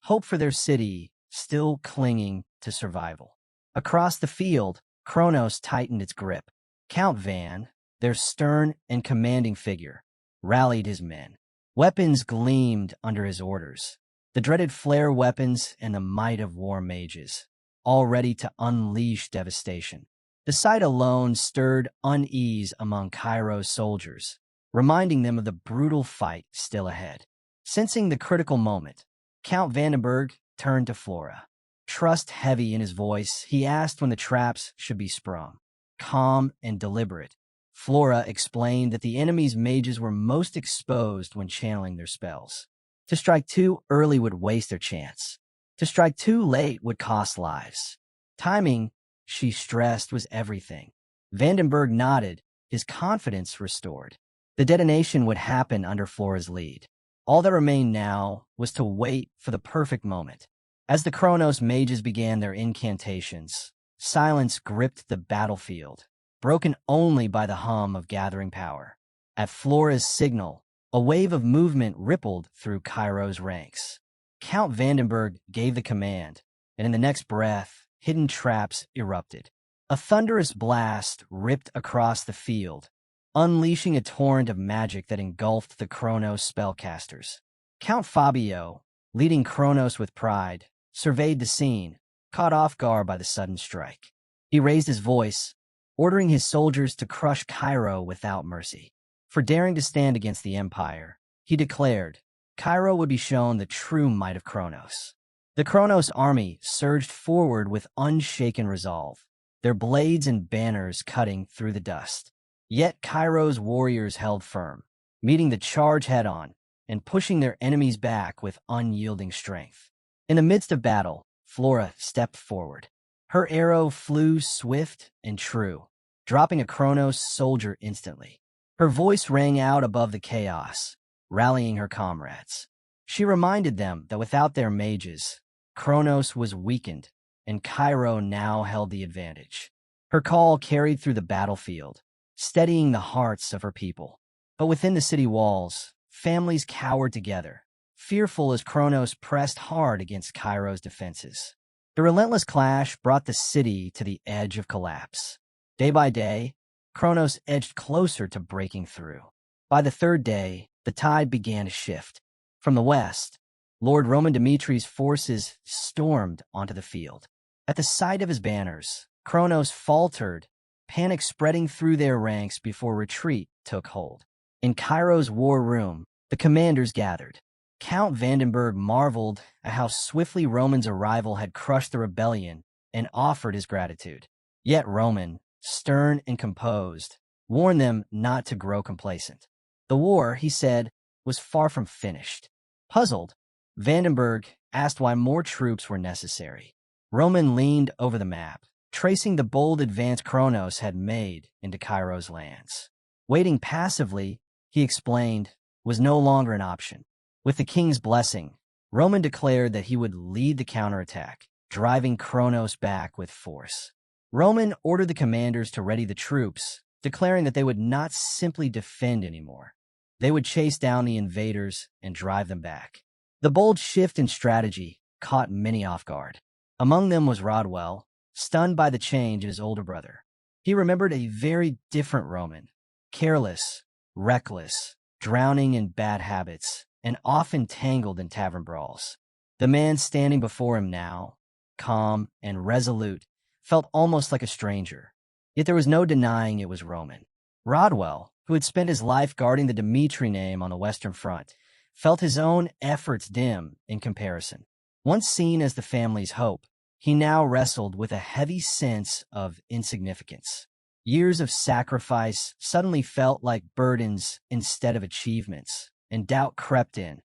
Hope for their city still clinging to survival. Across the field, Kronos tightened its grip. Count Van, their stern and commanding figure, rallied his men. Weapons gleamed under his orders. The dreaded flare weapons and the might of war mages, all ready to unleash devastation. The sight alone stirred unease among Cairo's soldiers, reminding them of the brutal fight still ahead. Sensing the critical moment, Count Vandenberg turned to Flora. Trust heavy in his voice, he asked when the traps should be sprung. Calm and deliberate, Flora explained that the enemy's mages were most exposed when channeling their spells. To strike too early would waste their chance. To strike too late would cost lives. Timing, she stressed, was everything. Vandenberg nodded, his confidence restored. The detonation would happen under Flora's lead. All that remained now was to wait for the perfect moment. As the Kronos mages began their incantations, silence gripped the battlefield, broken only by the hum of gathering power. At Flora's signal, a wave of movement rippled through Cairo's ranks. Count Vandenberg gave the command, and in the next breath, hidden traps erupted. A thunderous blast ripped across the field, unleashing a torrent of magic that engulfed the Kronos spellcasters. Count Fabio, leading Kronos with pride, surveyed the scene, caught off guard by the sudden strike. He raised his voice, ordering his soldiers to crush Cairo without mercy. For daring to stand against the Empire, he declared, Cairo would be shown the true might of Kronos. The Kronos army surged forward with unshaken resolve, their blades and banners cutting through the dust. Yet Cairo's warriors held firm, meeting the charge head-on and pushing their enemies back with unyielding strength. In the midst of battle, Flora stepped forward. Her arrow flew swift and true, dropping a Kronos soldier instantly. Her voice rang out above the chaos, rallying her comrades. She reminded them that without their mages, Kronos was weakened, and Cairo now held the advantage. Her call carried through the battlefield, steadying the hearts of her people. But within the city walls, families cowered together, fearful as Kronos pressed hard against Cairo's defenses. The relentless clash brought the city to the edge of collapse. Day by day, Kronos edged closer to breaking through. By the third day, the tide began to shift. From the west, Lord Roman Dimitri's forces stormed onto the field. At the sight of his banners, Kronos faltered, panic spreading through their ranks before retreat took hold. In Cairo's war room, the commanders gathered. Count Vandenberg marveled at how swiftly Roman's arrival had crushed the rebellion and offered his gratitude. Yet Roman, stern and composed, warned them not to grow complacent. The war, he said, was far from finished. Puzzled, Vandenberg asked why more troops were necessary. Roman leaned over the map, tracing the bold advance Kronos had made into Cairo's lands. Waiting passively, he explained, was no longer an option. With the king's blessing, Roman declared that he would lead the counterattack, driving Kronos back with force. Roman ordered the commanders to ready the troops, declaring that they would not simply defend anymore. They would chase down the invaders and drive them back. The bold shift in strategy caught many off guard. Among them was Rodwell, stunned by the change in his older brother. He remembered a very different Roman, careless, reckless, drowning in bad habits, and often tangled in tavern brawls. The man standing before him now, calm and resolute, felt almost like a stranger. Yet there was no denying it was Roman. Rodwell, who had spent his life guarding the Dimitri name on the Western Front, felt his own efforts dim in comparison. Once seen as the family's hope, he now wrestled with a heavy sense of insignificance. Years of sacrifice suddenly felt like burdens instead of achievements, and doubt crept in.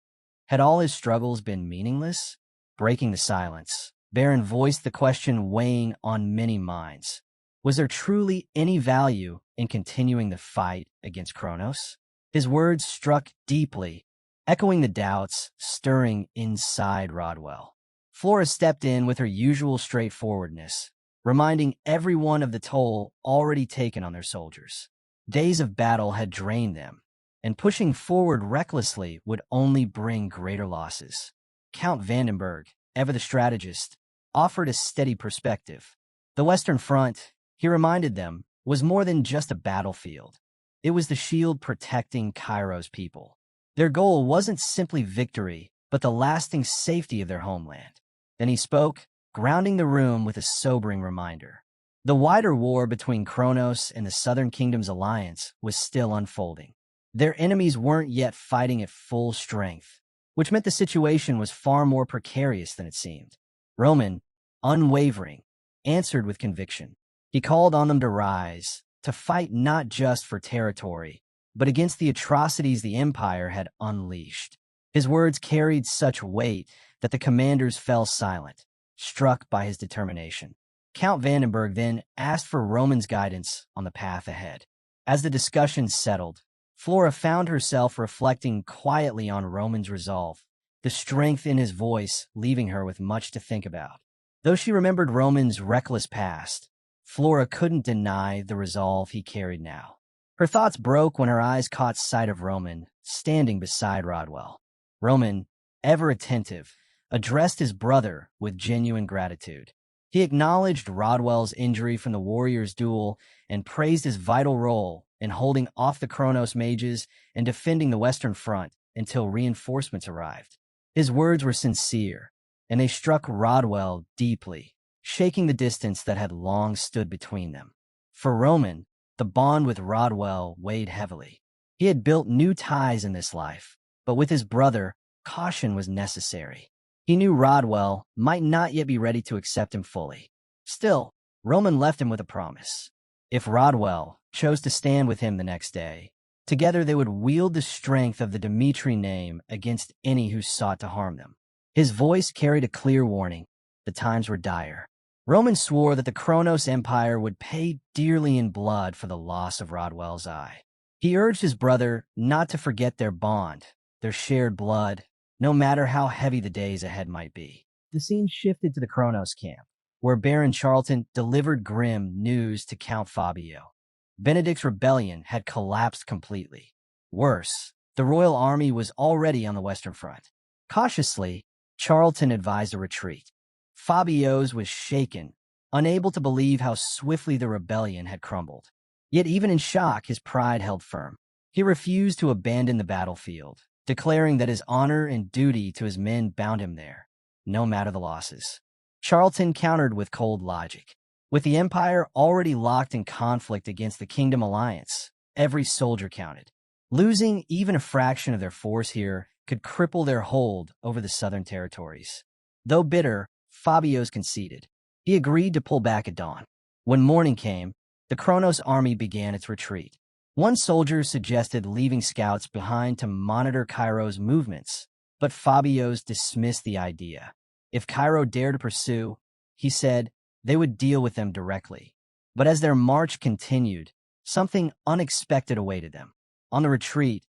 Had all his struggles been meaningless? Breaking the silence, Baron voiced the question weighing on many minds. Was there truly any value in continuing the fight against Kronos? His words struck deeply, echoing the doubts stirring inside Rodwell. Flora stepped in with her usual straightforwardness, reminding everyone of the toll already taken on their soldiers. Days of battle had drained them, and pushing forward recklessly would only bring greater losses. Count Vandenberg, ever the strategist, offered a steady perspective. The Western Front, he reminded them, was more than just a battlefield. It was the shield protecting Cairo's people. Their goal wasn't simply victory, but the lasting safety of their homeland. Then he spoke, grounding the room with a sobering reminder. The wider war between Kronos and the Southern Kingdom's alliance was still unfolding. Their enemies weren't yet fighting at full strength, which meant the situation was far more precarious than it seemed. Roman, unwavering, answered with conviction. He called on them to rise, to fight not just for territory, but against the atrocities the Empire had unleashed. His words carried such weight that the commanders fell silent, struck by his determination. Count Vandenberg then asked for Roman's guidance on the path ahead. As the discussion settled, Flora found herself reflecting quietly on Roman's resolve, the strength in his voice leaving her with much to think about. Though she remembered Roman's reckless past, Flora couldn't deny the resolve he carried now. Her thoughts broke when her eyes caught sight of Roman standing beside Rodwell. Roman, ever attentive, addressed his brother with genuine gratitude. He acknowledged Rodwell's injury from the warriors' duel and praised his vital role in holding off the Kronos mages and defending the Western Front until reinforcements arrived. His words were sincere, and they struck Rodwell deeply, shaking the distance that had long stood between them. For Roman, the bond with Rodwell weighed heavily. He had built new ties in this life, but with his brother, caution was necessary. He knew Rodwell might not yet be ready to accept him fully. Still, Roman left him with a promise. If Rodwell chose to stand with him the next day, together they would wield the strength of the Dimitri name against any who sought to harm them. His voice carried a clear warning. The times were dire. Roman swore that the Kronos Empire would pay dearly in blood for the loss of Rodwell's eye. He urged his brother not to forget their bond, their shared blood, no matter how heavy the days ahead might be. The scene shifted to the Kronos camp, where Baron Charlton delivered grim news to Count Fabio. Benedict's rebellion had collapsed completely. Worse, the royal army was already on the Western Front. Cautiously, Charlton advised a retreat. Fabio's was shaken, unable to believe how swiftly the rebellion had crumbled. Yet even in shock, his pride held firm. He refused to abandon the battlefield, declaring that his honor and duty to his men bound him there, no matter the losses. Charlton countered with cold logic. With the Empire already locked in conflict against the Kingdom Alliance, every soldier counted. Losing even a fraction of their force here could cripple their hold over the southern territories. Though bitter, Fabios conceded. He agreed to pull back at dawn. When morning came, the Kronos army began its retreat. One soldier suggested leaving scouts behind to monitor Cairo's movements, but Fabios dismissed the idea. If Cairo dared to pursue, he said, they would deal with them directly. But as their march continued, something unexpected awaited them. On the retreat,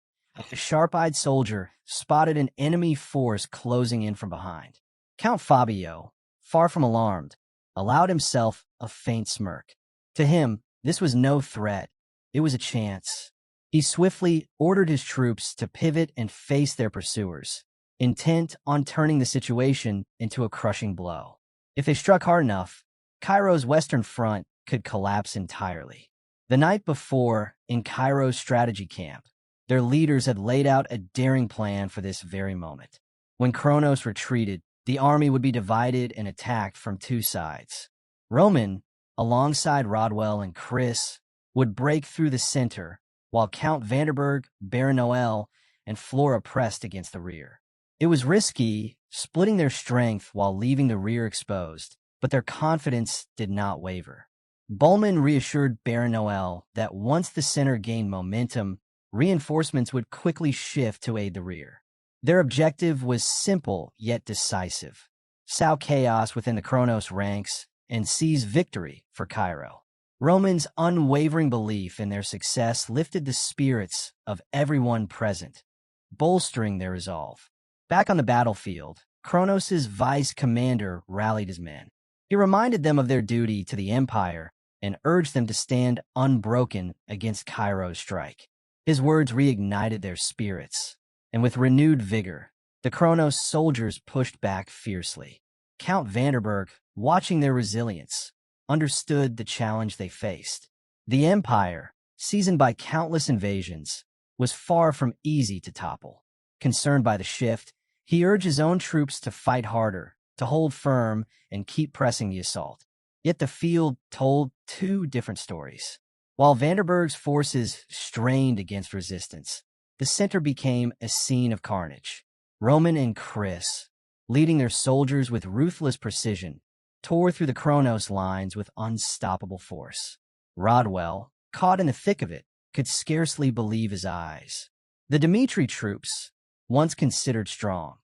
a sharp-eyed soldier spotted an enemy force closing in from behind. Count Fabio, far from alarmed, allowed himself a faint smirk. To him, this was no threat. It was a chance. He swiftly ordered his troops to pivot and face their pursuers, intent on turning the situation into a crushing blow. If they struck hard enough, Cairo's western front could collapse entirely. The night before, in Cairo's strategy camp, their leaders had laid out a daring plan for this very moment. When Kronos retreated, the army would be divided and attacked from two sides. Roman, alongside Rodwell and Chris, would break through the center, while Count Vanderberg, Baron Noel, and Flora pressed against the rear. It was risky, splitting their strength while leaving the rear exposed, but their confidence did not waver. Bullman reassured Baron Noel that once the center gained momentum, reinforcements would quickly shift to aid the rear. Their objective was simple yet decisive: sow chaos within the Kronos ranks and seize victory for Cairo. Roman's unwavering belief in their success lifted the spirits of everyone present, bolstering their resolve. Back on the battlefield, Kronos' vice commander rallied his men. He reminded them of their duty to the Empire and urged them to stand unbroken against Cairo's strike. His words reignited their spirits, and with renewed vigor, the Kronos soldiers pushed back fiercely. Count Vanderberg, watching their resilience, understood the challenge they faced. The Empire, seasoned by countless invasions, was far from easy to topple. Concerned by the shift, he urged his own troops to fight harder, to hold firm, and keep pressing the assault. Yet the field told two different stories. While Vanderberg's forces strained against resistance, the center became a scene of carnage. Roman and Chris, leading their soldiers with ruthless precision, tore through the Kronos lines with unstoppable force. Rodwell, caught in the thick of it, could scarcely believe his eyes. The Dmitri troops, once considered strong,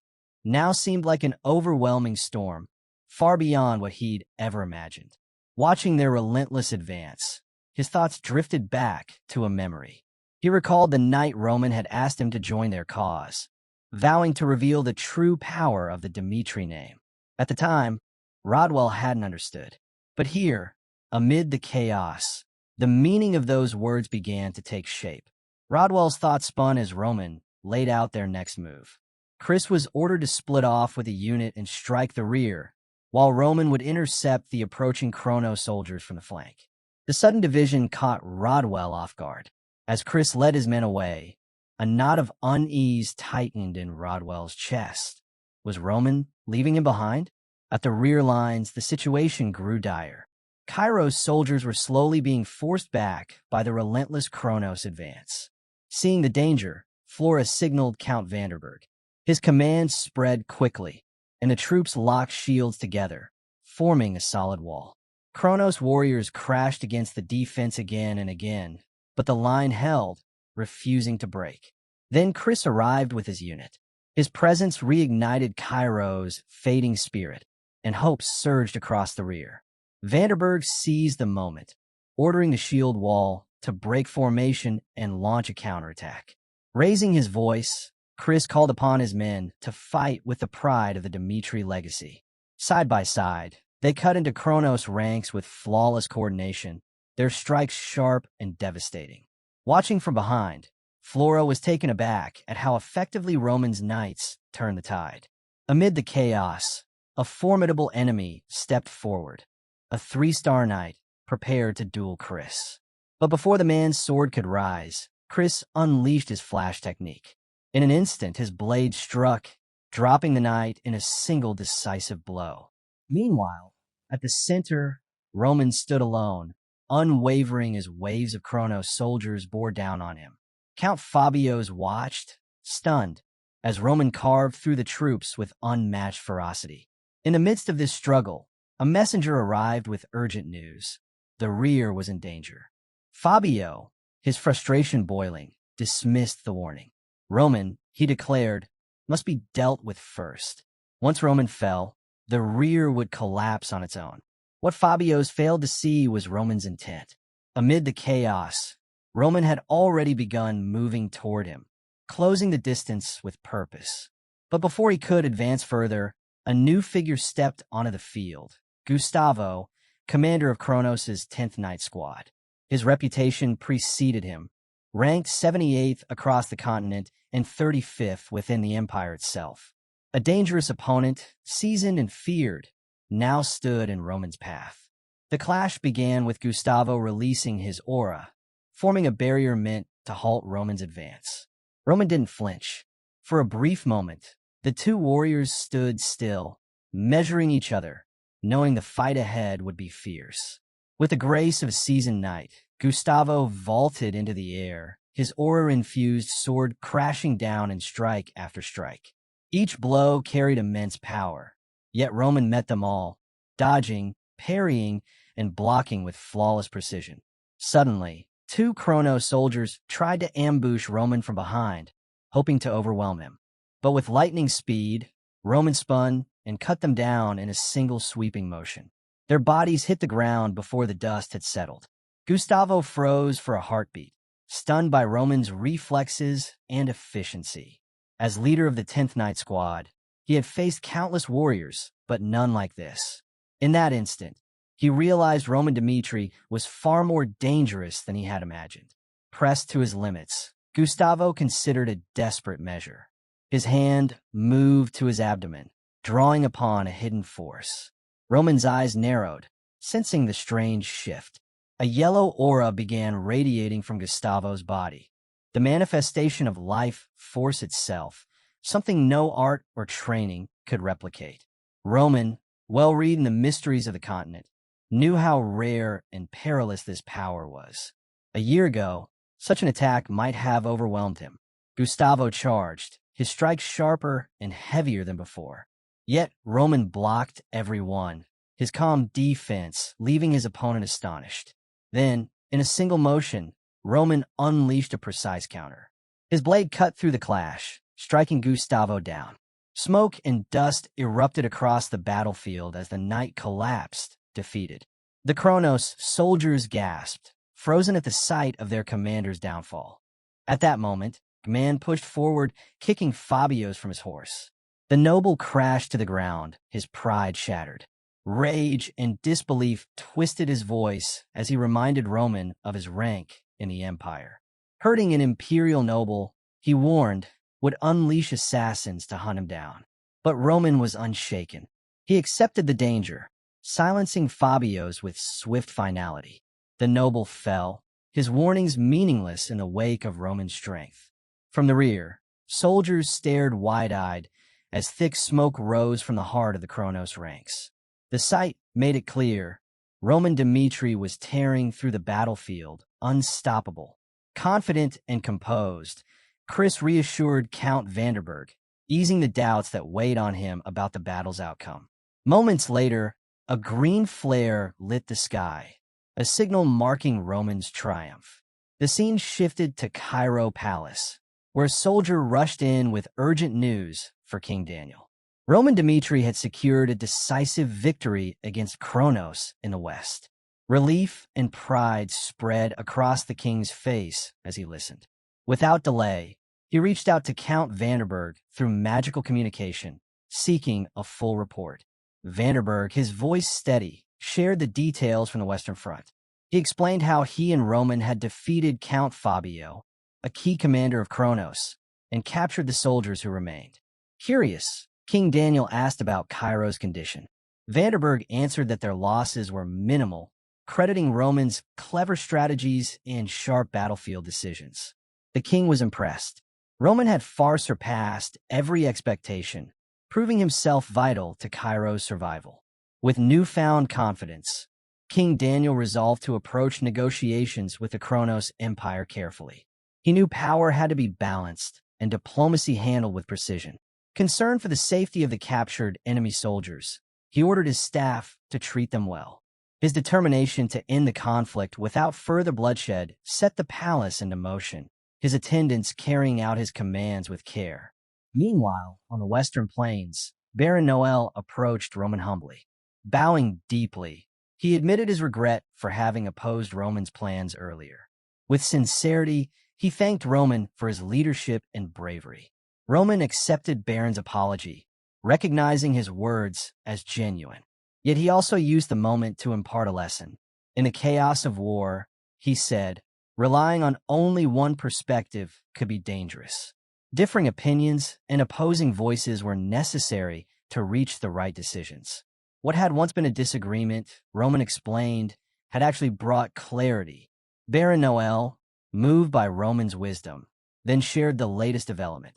now seemed like an overwhelming storm, far beyond what he'd ever imagined. Watching their relentless advance, his thoughts drifted back to a memory. He recalled the night Roman had asked him to join their cause, vowing to reveal the true power of the Dmitri name. At the time, Rodwell hadn't understood. But here, amid the chaos, the meaning of those words began to take shape. Rodwell's thoughts spun as Roman laid out their next move. Chris was ordered to split off with a unit and strike the rear, while Roman would intercept the approaching Kronos soldiers from the flank. The sudden division caught Rodwell off guard. As Chris led his men away, a knot of unease tightened in Rodwell's chest. Was Roman leaving him behind? At the rear lines, the situation grew dire. Cairo's soldiers were slowly being forced back by the relentless Kronos advance. Seeing the danger, Flora signaled Count Vanderberg. His command spread quickly, and the troops locked shields together, forming a solid wall. Kronos warriors crashed against the defense again and again, but the line held, refusing to break. Then Chris arrived with his unit. His presence reignited Cairo's fading spirit, and hope surged across the rear. Vanderberg seized the moment, ordering the shield wall to break formation and launch a counterattack. Raising his voice, Chris called upon his men to fight with the pride of the Dmitri legacy. Side by side, they cut into Kronos' ranks with flawless coordination, their strikes sharp and devastating. Watching from behind, Flora was taken aback at how effectively Roman's knights turned the tide. Amid the chaos, a formidable enemy stepped forward, a 3-star knight prepared to duel Chris. But before the man's sword could rise, Chris unleashed his flash technique. In an instant, his blade struck, dropping the knight in a single decisive blow. Meanwhile, at the center, Roman stood alone, unwavering as waves of Kronos soldiers bore down on him. Count Fabios watched, stunned, as Roman carved through the troops with unmatched ferocity. In the midst of this struggle, a messenger arrived with urgent news. The rear was in danger. Fabio, his frustration boiling, dismissed the warning. Roman, he declared, must be dealt with first. Once Roman fell, the rear would collapse on its own. What Fabios failed to see was Roman's intent. Amid the chaos, Roman had already begun moving toward him, closing the distance with purpose. But before he could advance further, a new figure stepped onto the field. Gustavo, commander of Kronos' 10th Night Squad. His reputation preceded him, ranked 78th across the continent and 35th within the empire itself. A dangerous opponent, seasoned and feared, now stood in Roman's path. The clash began with Gustavo releasing his aura, forming a barrier meant to halt Roman's advance. Roman didn't flinch. For a brief moment, the two warriors stood still, measuring each other, knowing the fight ahead would be fierce. With the grace of a seasoned knight, Gustavo vaulted into the air, his aura-infused sword crashing down in strike after strike. Each blow carried immense power, yet Roman met them all, dodging, parrying, and blocking with flawless precision. Suddenly, two Kronos soldiers tried to ambush Roman from behind, hoping to overwhelm him. But with lightning speed, Roman spun and cut them down in a single sweeping motion. Their bodies hit the ground before the dust had settled. Gustavo froze for a heartbeat, stunned by Roman's reflexes and efficiency. As leader of the 10th Night Squad, he had faced countless warriors, but none like this. In that instant, he realized Roman Dmitri was far more dangerous than he had imagined. Pressed to his limits, Gustavo considered a desperate measure. His hand moved to his abdomen, drawing upon a hidden force. Roman's eyes narrowed, sensing the strange shift. A yellow aura began radiating from Gustavo's body, the manifestation of life force itself, something no art or training could replicate. Roman, well read in the mysteries of the continent, knew how rare and perilous this power was. A year ago, such an attack might have overwhelmed him. Gustavo charged, his strikes sharper and heavier than before. Yet Roman blocked every one, his calm defense leaving his opponent astonished. Then, in a single motion, Roman unleashed a precise counter. His blade cut through the clash, striking Gustavo down. Smoke and dust erupted across the battlefield as the knight collapsed, defeated. The Kronos soldiers gasped, frozen at the sight of their commander's downfall. At that moment, the man pushed forward, kicking Fabios from his horse. The noble crashed to the ground, his pride shattered. Rage and disbelief twisted his voice as he reminded Roman of his rank in the empire. Hurting an imperial noble, he warned, would unleash assassins to hunt him down. But Roman was unshaken. He accepted the danger, silencing Fabios with swift finality. The noble fell, his warnings meaningless in the wake of Roman strength. From the rear, soldiers stared wide-eyed as thick smoke rose from the heart of the Kronos ranks. The sight made it clear. Roman Dmitri was tearing through the battlefield, unstoppable. Confident and composed, Chris reassured Count Vanderberg, easing the doubts that weighed on him about the battle's outcome. Moments later, a green flare lit the sky, a signal marking Roman's triumph. The scene shifted to Cairo Palace, where a soldier rushed in with urgent news for King Daniel. Roman Dmitri had secured a decisive victory against Kronos in the west. Relief and pride spread across the king's face as he listened. Without delay, he reached out to Count Vanderberg through magical communication, seeking a full report. Vanderberg, his voice steady, shared the details from the Western Front. He explained how he and Roman had defeated Count Fabio, a key commander of Kronos, and captured the soldiers who remained. Curious, King Daniel asked about Cairo's condition. Vanderberg answered that their losses were minimal, crediting Roman's clever strategies and sharp battlefield decisions. The king was impressed. Roman had far surpassed every expectation, proving himself vital to Cairo's survival. With newfound confidence, King Daniel resolved to approach negotiations with the Kronos Empire carefully. He knew power had to be balanced and diplomacy handled with precision. Concerned for the safety of the captured enemy soldiers, he ordered his staff to treat them well. His determination to end the conflict without further bloodshed set the palace into motion, his attendants carrying out his commands with care. Meanwhile, on the western plains, Baron Noel approached Roman humbly. Bowing deeply, he admitted his regret for having opposed Roman's plans earlier. With sincerity, he thanked Roman for his leadership and bravery. Roman accepted Baron's apology, recognizing his words as genuine. Yet he also used the moment to impart a lesson. In the chaos of war, he said, relying on only one perspective could be dangerous. Differing opinions and opposing voices were necessary to reach the right decisions. What had once been a disagreement, Roman explained, had actually brought clarity. Baron Noel, moved by Roman's wisdom, then shared the latest development.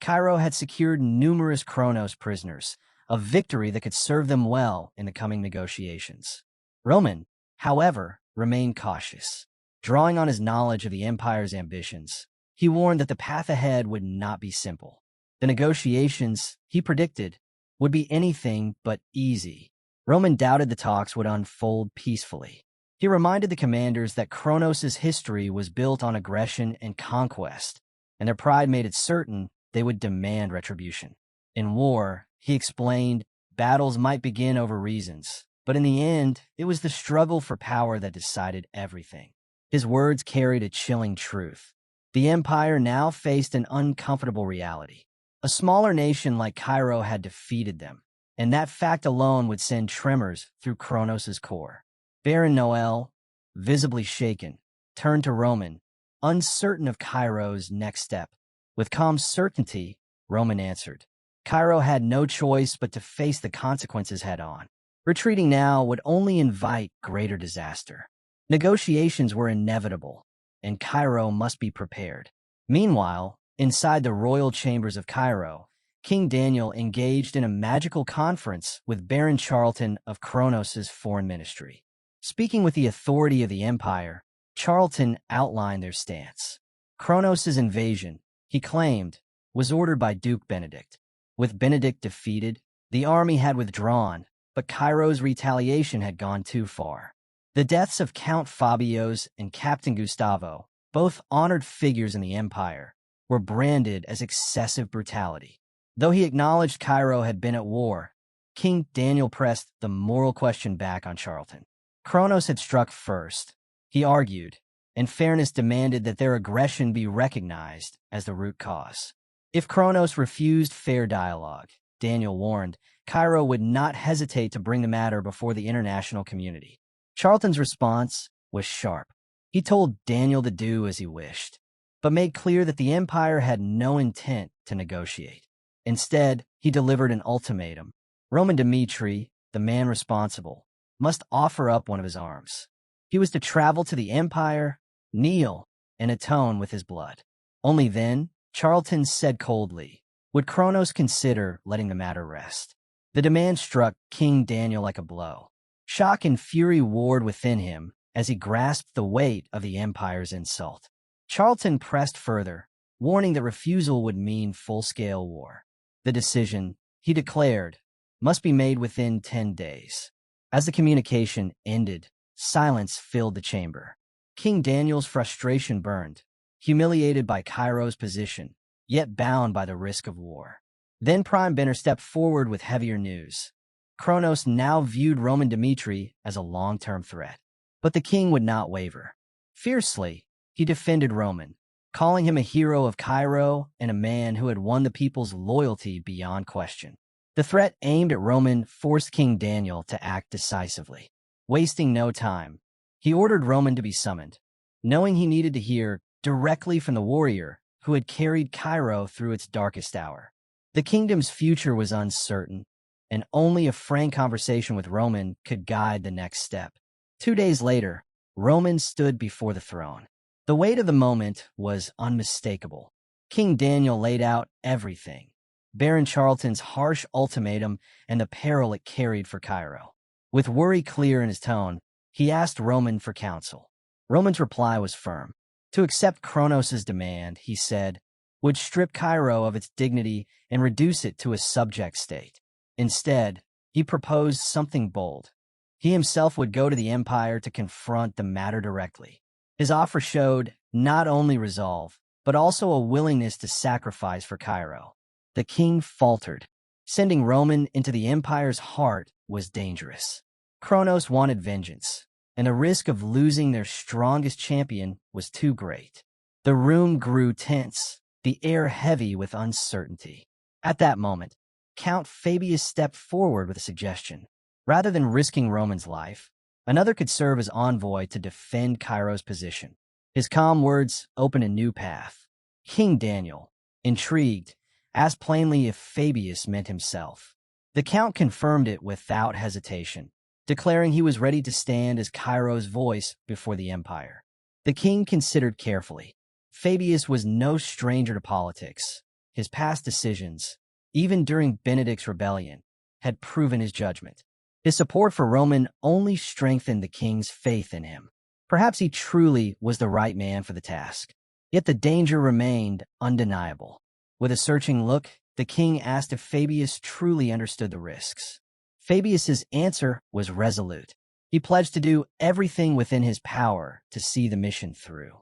Cairo had secured numerous Kronos prisoners, a victory that could serve them well in the coming negotiations. Roman, however, remained cautious. Drawing on his knowledge of the empire's ambitions, he warned that the path ahead would not be simple. The negotiations, he predicted, would be anything but easy. Roman doubted the talks would unfold peacefully. He reminded the commanders that Kronos' history was built on aggression and conquest, and their pride made it certain they would demand retribution. In war, he explained, battles might begin over reasons, but in the end, it was the struggle for power that decided everything. His words carried a chilling truth. The empire now faced an uncomfortable reality. A smaller nation like Cairo had defeated them, and that fact alone would send tremors through Kronos' core. Baron Noel, visibly shaken, turned to Roman, uncertain of Cairo's next step. With calm certainty, Roman answered. Cairo had no choice but to face the consequences head-on. Retreating now would only invite greater disaster. Negotiations were inevitable, and Cairo must be prepared. Meanwhile, inside the royal chambers of Cairo, King Daniel engaged in a magical conference with Baron Charlton of Kronos' foreign ministry. Speaking with the authority of the empire, Charlton outlined their stance. Kronos' invasion, he claimed, was ordered by Duke Benedict. With Benedict defeated, the army had withdrawn, but Cairo's retaliation had gone too far. The deaths of Count Fabios and Captain Gustavo, both honored figures in the empire, were branded as excessive brutality. Though he acknowledged Cairo had been at war, King Daniel pressed the moral question back on Charlton. Kronos had struck first, he argued, and fairness demanded that their aggression be recognized as the root cause. If Kronos refused fair dialogue, Daniel warned, Cairo would not hesitate to bring the matter before the international community. Charlton's response was sharp. He told Daniel to do as he wished, but made clear that the empire had no intent to negotiate. Instead, he delivered an ultimatum. Roman Dmitri, the man responsible, must offer up one of his arms. He was to travel to the empire, kneel, and atone with his blood. Only then, Charlton said coldly, would Kronos consider letting the matter rest. The demand struck King Daniel like a blow. Shock and fury warred within him as he grasped the weight of the empire's insult. Charlton pressed further, warning that refusal would mean full-scale war. The decision, he declared, must be made within 10 days. As the communication ended, silence filled the chamber. King Daniel's frustration burned, humiliated by Cairo's position, yet bound by the risk of war. Then Prime Benner stepped forward with heavier news. Kronos now viewed Roman Dmitri as a long-term threat. But the king would not waver. Fiercely, he defended Roman, calling him a hero of Cairo and a man who had won the people's loyalty beyond question. The threat aimed at Roman forced King Daniel to act decisively. Wasting no time, he ordered Roman to be summoned, knowing he needed to hear directly from the warrior who had carried Cairo through its darkest hour. The kingdom's future was uncertain, and only a frank conversation with Roman could guide the next step. 2 days later, Roman stood before the throne. The weight of the moment was unmistakable. King Daniel laid out everything: Baron Charlton's harsh ultimatum and the peril it carried for Cairo. With worry clear in his tone, he asked Roman for counsel. Roman's reply was firm. To accept Kronos' demand, he said, would strip Cairo of its dignity and reduce it to a subject state. Instead, he proposed something bold. He himself would go to the empire to confront the matter directly. His offer showed not only resolve, but also a willingness to sacrifice for Cairo. The king faltered. Sending Roman into the empire's heart was dangerous. Kronos wanted vengeance, and the risk of losing their strongest champion was too great. The room grew tense, the air heavy with uncertainty. At that moment, Count Fabius stepped forward with a suggestion. Rather than risking Roman's life, another could serve as envoy to defend Cairo's position. His calm words opened a new path. King Daniel, intrigued, asked plainly if Fabius meant himself. The count confirmed it without hesitation, declaring he was ready to stand as Cairo's voice before the empire. The king considered carefully. Fabius was no stranger to politics. His past decisions, even during Benedict's rebellion, had proven his judgment. His support for Roman only strengthened the king's faith in him. Perhaps he truly was the right man for the task. Yet the danger remained undeniable. With a searching look, the king asked if Fabius truly understood the risks. Fabius's answer was resolute. He pledged to do everything within his power to see the mission through.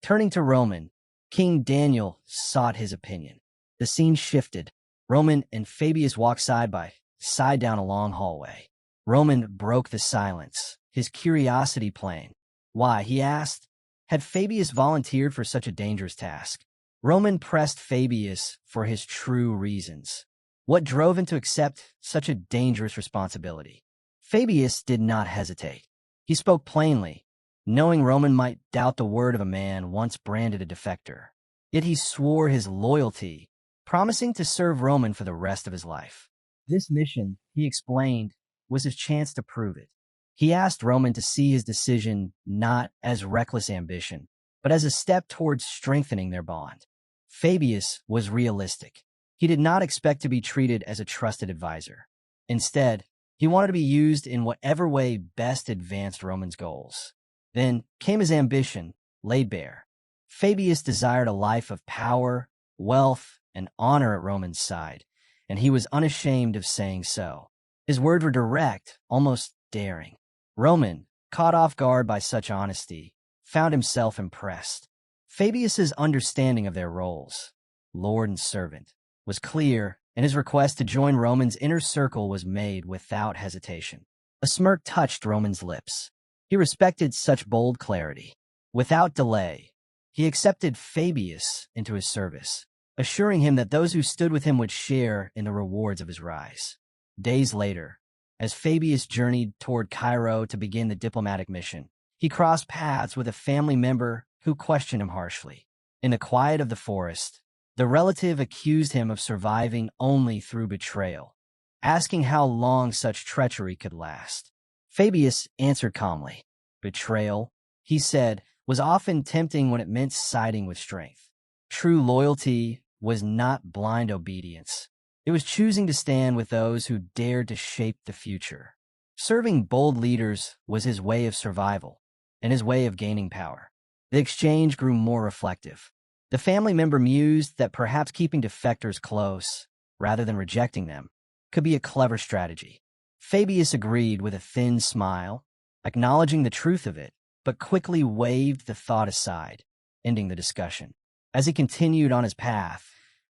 Turning to Roman, King Daniel sought his opinion. The scene shifted. Roman and Fabius walked side by side down a long hallway. Roman broke the silence, his curiosity plain. Why, he asked, had Fabius volunteered for such a dangerous task? Roman pressed Fabius for his true reasons. What drove him to accept such a dangerous responsibility? Fabius did not hesitate. He spoke plainly, knowing Roman might doubt the word of a man once branded a defector. Yet he swore his loyalty, promising to serve Roman for the rest of his life. This mission, he explained, was his chance to prove it. He asked Roman to see his decision not as reckless ambition, but as a step towards strengthening their bond. Fabius was realistic. He did not expect to be treated as a trusted advisor. Instead, he wanted to be used in whatever way best advanced Roman's goals. Then came his ambition, laid bare. Fabius desired a life of power, wealth, and honor at Roman's side, and he was unashamed of saying so. His words were direct, almost daring. Roman, caught off guard by such honesty, found himself impressed. Fabius's understanding of their roles, lord and servant, was clear, and his request to join Roman's inner circle was made without hesitation. A smirk touched Roman's lips. He respected such bold clarity. Without delay, he accepted Fabius into his service, assuring him that those who stood with him would share in the rewards of his rise. Days later, as Fabius journeyed toward Cairo to begin the diplomatic mission, he crossed paths with a family member who questioned him harshly. In the quiet of the forest, the relative accused him of surviving only through betrayal, asking how long such treachery could last. Fabius answered calmly. Betrayal, he said, was often tempting when it meant siding with strength. True loyalty was not blind obedience. It was choosing to stand with those who dared to shape the future. Serving bold leaders was his way of survival and his way of gaining power. The exchange grew more reflective. The family member mused that perhaps keeping defectors close, rather than rejecting them, could be a clever strategy. Fabius agreed with a thin smile, acknowledging the truth of it, but quickly waved the thought aside, ending the discussion. As he continued on his path,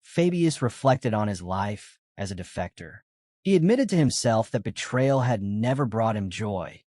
Fabius reflected on his life as a defector. He admitted to himself that betrayal had never brought him joy,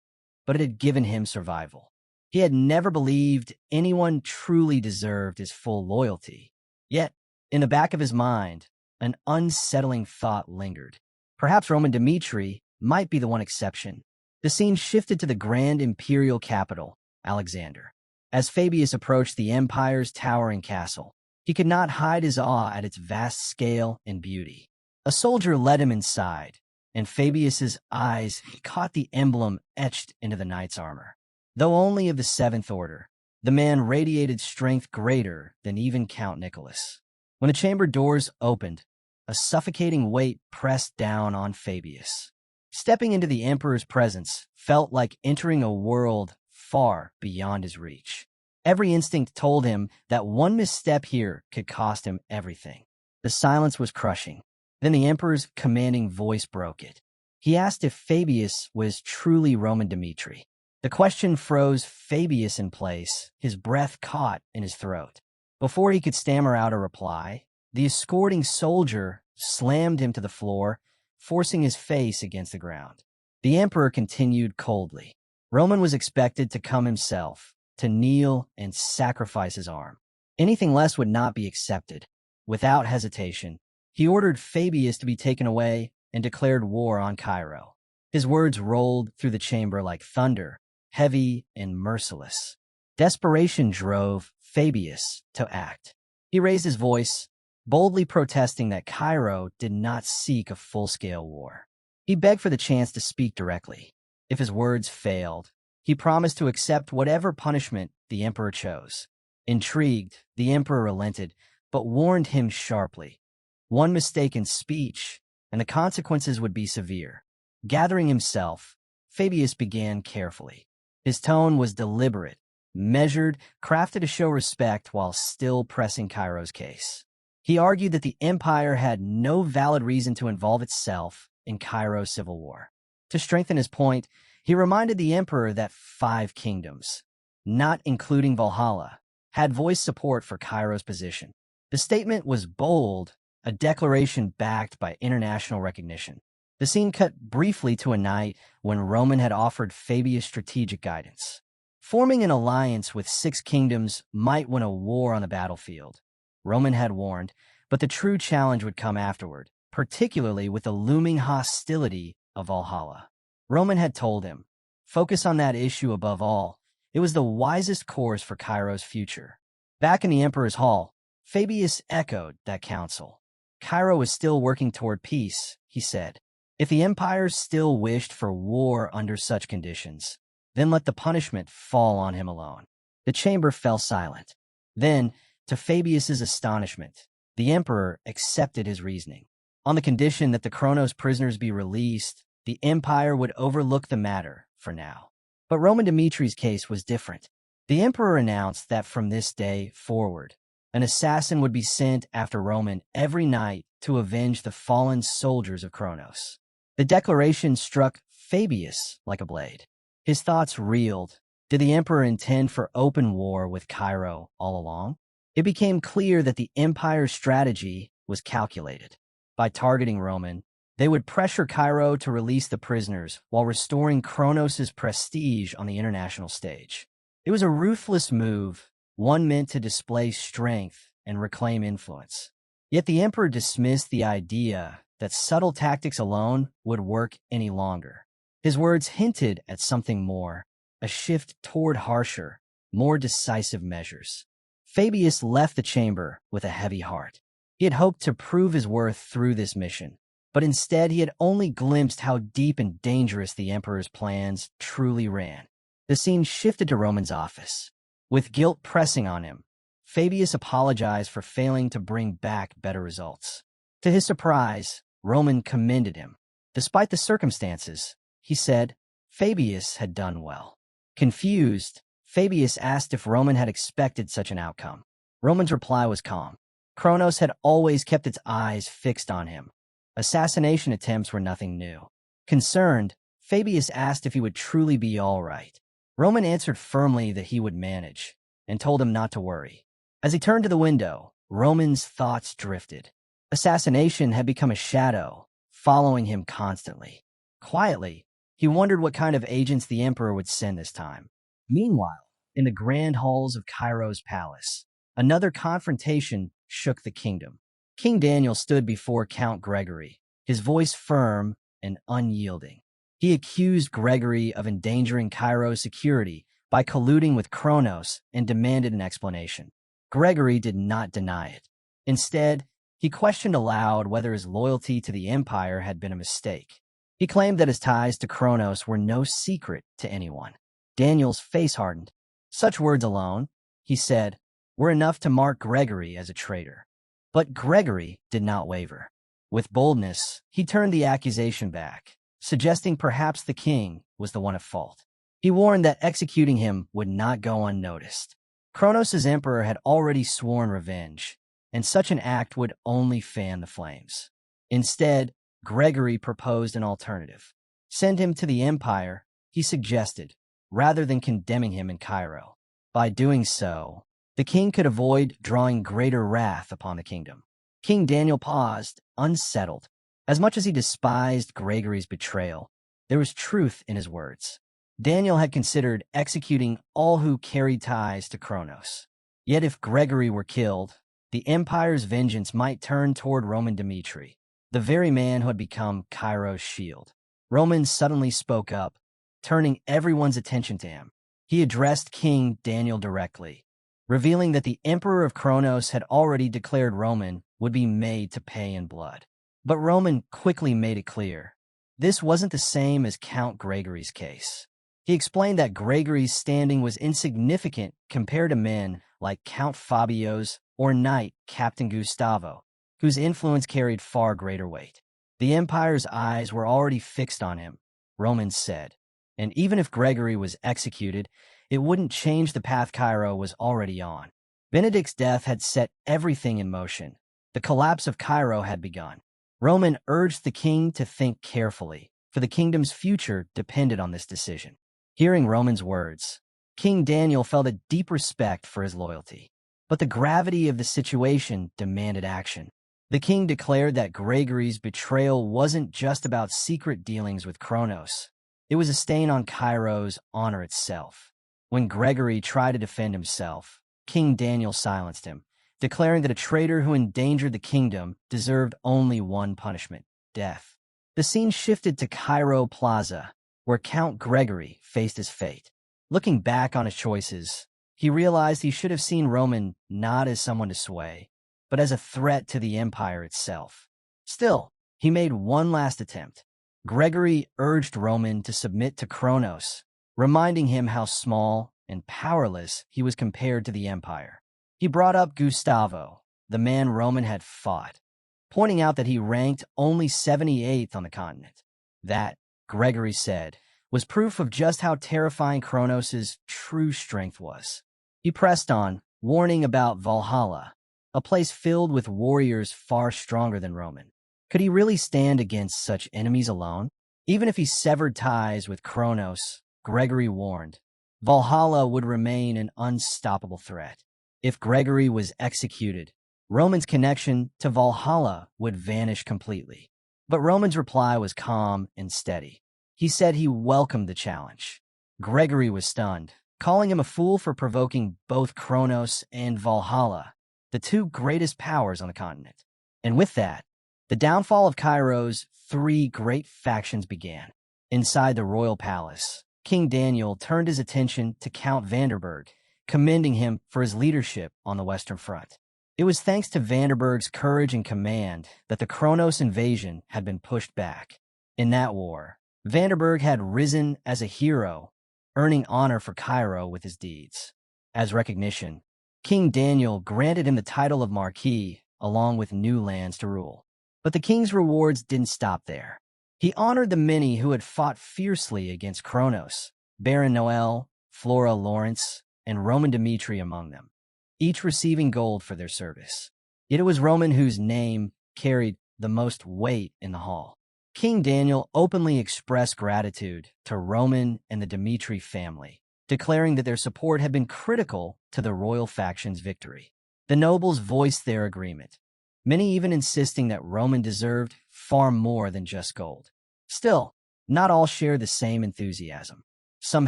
but it had given him survival. He had never believed anyone truly deserved his full loyalty. Yet, in the back of his mind, an unsettling thought lingered. Perhaps Roman Dmitri might be the one exception. The scene shifted to the grand imperial capital, Alexander. As Fabius approached the empire's towering castle, he could not hide his awe at its vast scale and beauty. A soldier led him inside, and Fabius's eyes caught the emblem etched into the knight's armor. Though only of the 7th order, the man radiated strength greater than even Count Nicholas. When the chamber doors opened, a suffocating weight pressed down on Fabius. Stepping into the Emperor's presence felt like entering a world far beyond his reach. Every instinct told him that one misstep here could cost him everything. The silence was crushing. Then the Emperor's commanding voice broke it. He asked if Fabius was truly Roman Dimitri. The question froze Fabius in place, his breath caught in his throat. Before he could stammer out a reply, the escorting soldier slammed him to the floor, forcing his face against the ground. The Emperor continued coldly. Roman was expected to come himself, to kneel and sacrifice his arm. Anything less would not be accepted. Without hesitation, he ordered Fabius to be taken away and declared war on Cairo. His words rolled through the chamber like thunder, heavy and merciless. Desperation drove Fabius to act. He raised his voice, boldly protesting that Cairo did not seek a full-scale war. He begged for the chance to speak directly. If his words failed, he promised to accept whatever punishment the Emperor chose. Intrigued, the Emperor relented, but warned him sharply. One mistaken speech, and the consequences would be severe. Gathering himself, Fabius began carefully. His tone was deliberate, measured, crafted to show respect while still pressing Cairo's case. He argued that the empire had no valid reason to involve itself in Cairo's civil war. To strengthen his point, he reminded the emperor that 5 kingdoms, not including Valhalla, had voiced support for Cairo's position. The statement was bold, a declaration backed by international recognition. The scene cut briefly to a night when Roman had offered Fabius strategic guidance. Forming an alliance with 6 kingdoms might win a war on the battlefield, Roman had warned, but the true challenge would come afterward, particularly with the looming hostility of Valhalla. Roman had told him, focus on that issue above all. It was the wisest course for Cairo's future. Back in the Emperor's hall, Fabius echoed that counsel. Cairo was still working toward peace, he said. If the empire still wished for war under such conditions, then let the punishment fall on him alone. The chamber fell silent. Then, to Fabius's astonishment, the emperor accepted his reasoning. On the condition that the Kronos prisoners be released, the empire would overlook the matter for now. But Roman Dimitri's case was different. The emperor announced that from this day forward, an assassin would be sent after Roman every night to avenge the fallen soldiers of Kronos. The declaration struck Fabius like a blade. His thoughts reeled. Did the emperor intend for open war with Cairo all along? It became clear that the empire's strategy was calculated. By targeting Roman, they would pressure Cairo to release the prisoners while restoring Kronos' prestige on the international stage. It was a ruthless move, one meant to display strength and reclaim influence. Yet the emperor dismissed the idea that subtle tactics alone would work any longer. His words hinted at something more, a shift toward harsher, more decisive measures. Fabius left the chamber with a heavy heart. He had hoped to prove his worth through this mission, but instead he had only glimpsed how deep and dangerous the emperor's plans truly ran. The scene shifted to Roman's office. With guilt pressing on him, Fabius apologized for failing to bring back better results. To his surprise, Roman commended him. Despite the circumstances, he said, Fabius had done well. Confused, Fabius asked if Roman had expected such an outcome. Roman's reply was calm. Kronos had always kept its eyes fixed on him. Assassination attempts were nothing new. Concerned, Fabius asked if he would truly be all right. Roman answered firmly that he would manage, and told him not to worry. As he turned to the window, Roman's thoughts drifted. Assassination had become a shadow, following him constantly. Quietly, he wondered what kind of agents the emperor would send this time. Meanwhile, in the grand halls of Cairo's palace, another confrontation shook the kingdom. King Daniel stood before Count Gregory, his voice firm and unyielding. He accused Gregory of endangering Cairo's security by colluding with Kronos and demanded an explanation. Gregory did not deny it. Instead, he questioned aloud whether his loyalty to the empire had been a mistake. He claimed that his ties to Kronos were no secret to anyone. Daniel's face hardened. Such words alone, he said, were enough to mark Gregory as a traitor. But Gregory did not waver. With boldness, he turned the accusation back, suggesting perhaps the king was the one at fault. He warned that executing him would not go unnoticed. Kronos' emperor had already sworn revenge, and such an act would only fan the flames. Instead, Gregory proposed an alternative. Send him to the empire, he suggested, rather than condemning him in Cairo. By doing so, the king could avoid drawing greater wrath upon the kingdom. King Daniel paused, unsettled. As much as he despised Gregory's betrayal, there was truth in his words. Daniel had considered executing all who carried ties to Kronos. Yet if Gregory were killed, the empire's vengeance might turn toward Roman Dmitri, the very man who had become Cairo's shield. Roman suddenly spoke up, turning everyone's attention to him. He addressed King Daniel directly, revealing that the emperor of Kronos had already declared Roman would be made to pay in blood. But Roman quickly made it clear, this wasn't the same as Count Gregory's case. He explained that Gregory's standing was insignificant compared to men like Count Fabio's or knight Captain Gustavo, whose influence carried far greater weight. The empire's eyes were already fixed on him, Roman said, and even if Gregory was executed, it wouldn't change the path Cairo was already on. Benedict's death had set everything in motion. The collapse of Cairo had begun. Roman urged the king to think carefully, for the kingdom's future depended on this decision. Hearing Roman's words, King Daniel felt a deep respect for his loyalty. But the gravity of the situation demanded action. The king declared that Gregory's betrayal wasn't just about secret dealings with Kronos. It was a stain on Cairo's honor itself. When Gregory tried to defend himself, King Daniel silenced him, declaring that a traitor who endangered the kingdom deserved only one punishment, death. The scene shifted to Cairo Plaza, where Count Gregory faced his fate. Looking back on his choices, he realized he should have seen Roman not as someone to sway, but as a threat to the empire itself. Still, he made one last attempt. Gregory urged Roman to submit to Kronos, reminding him how small and powerless he was compared to the empire. He brought up Gustavo, the man Roman had fought, pointing out that he ranked only 78th on the continent. That, Gregory said, was proof of just how terrifying Kronos' true strength was. He pressed on, warning about Valhalla, a place filled with warriors far stronger than Roman. Could he really stand against such enemies alone? Even if he severed ties with Kronos, Gregory warned, Valhalla would remain an unstoppable threat. If Gregory was executed, Roman's connection to Valhalla would vanish completely. But Roman's reply was calm and steady. He said he welcomed the challenge. Gregory was stunned, calling him a fool for provoking both Kronos and Valhalla, the two greatest powers on the continent. And with that, the downfall of Cairo's three great factions began. Inside the royal palace, King Daniel turned his attention to Count Vanderburg, commending him for his leadership on the Western Front. It was thanks to Vanderburg's courage and command that the Kronos invasion had been pushed back. In that war, Vanderburg had risen as a hero, earning honor for Cairo with his deeds. As recognition, King Daniel granted him the title of Marquis, along with new lands to rule. But the king's rewards didn't stop there. He honored the many who had fought fiercely against Kronos, Baron Noel, Flora Lawrence, and Roman Dmitri among them, each receiving gold for their service. Yet it was Roman whose name carried the most weight in the hall. King Daniel openly expressed gratitude to Roman and the Dmitri family, declaring that their support had been critical to the royal faction's victory. The nobles voiced their agreement, many even insisting that Roman deserved far more than just gold. Still, not all shared the same enthusiasm. Some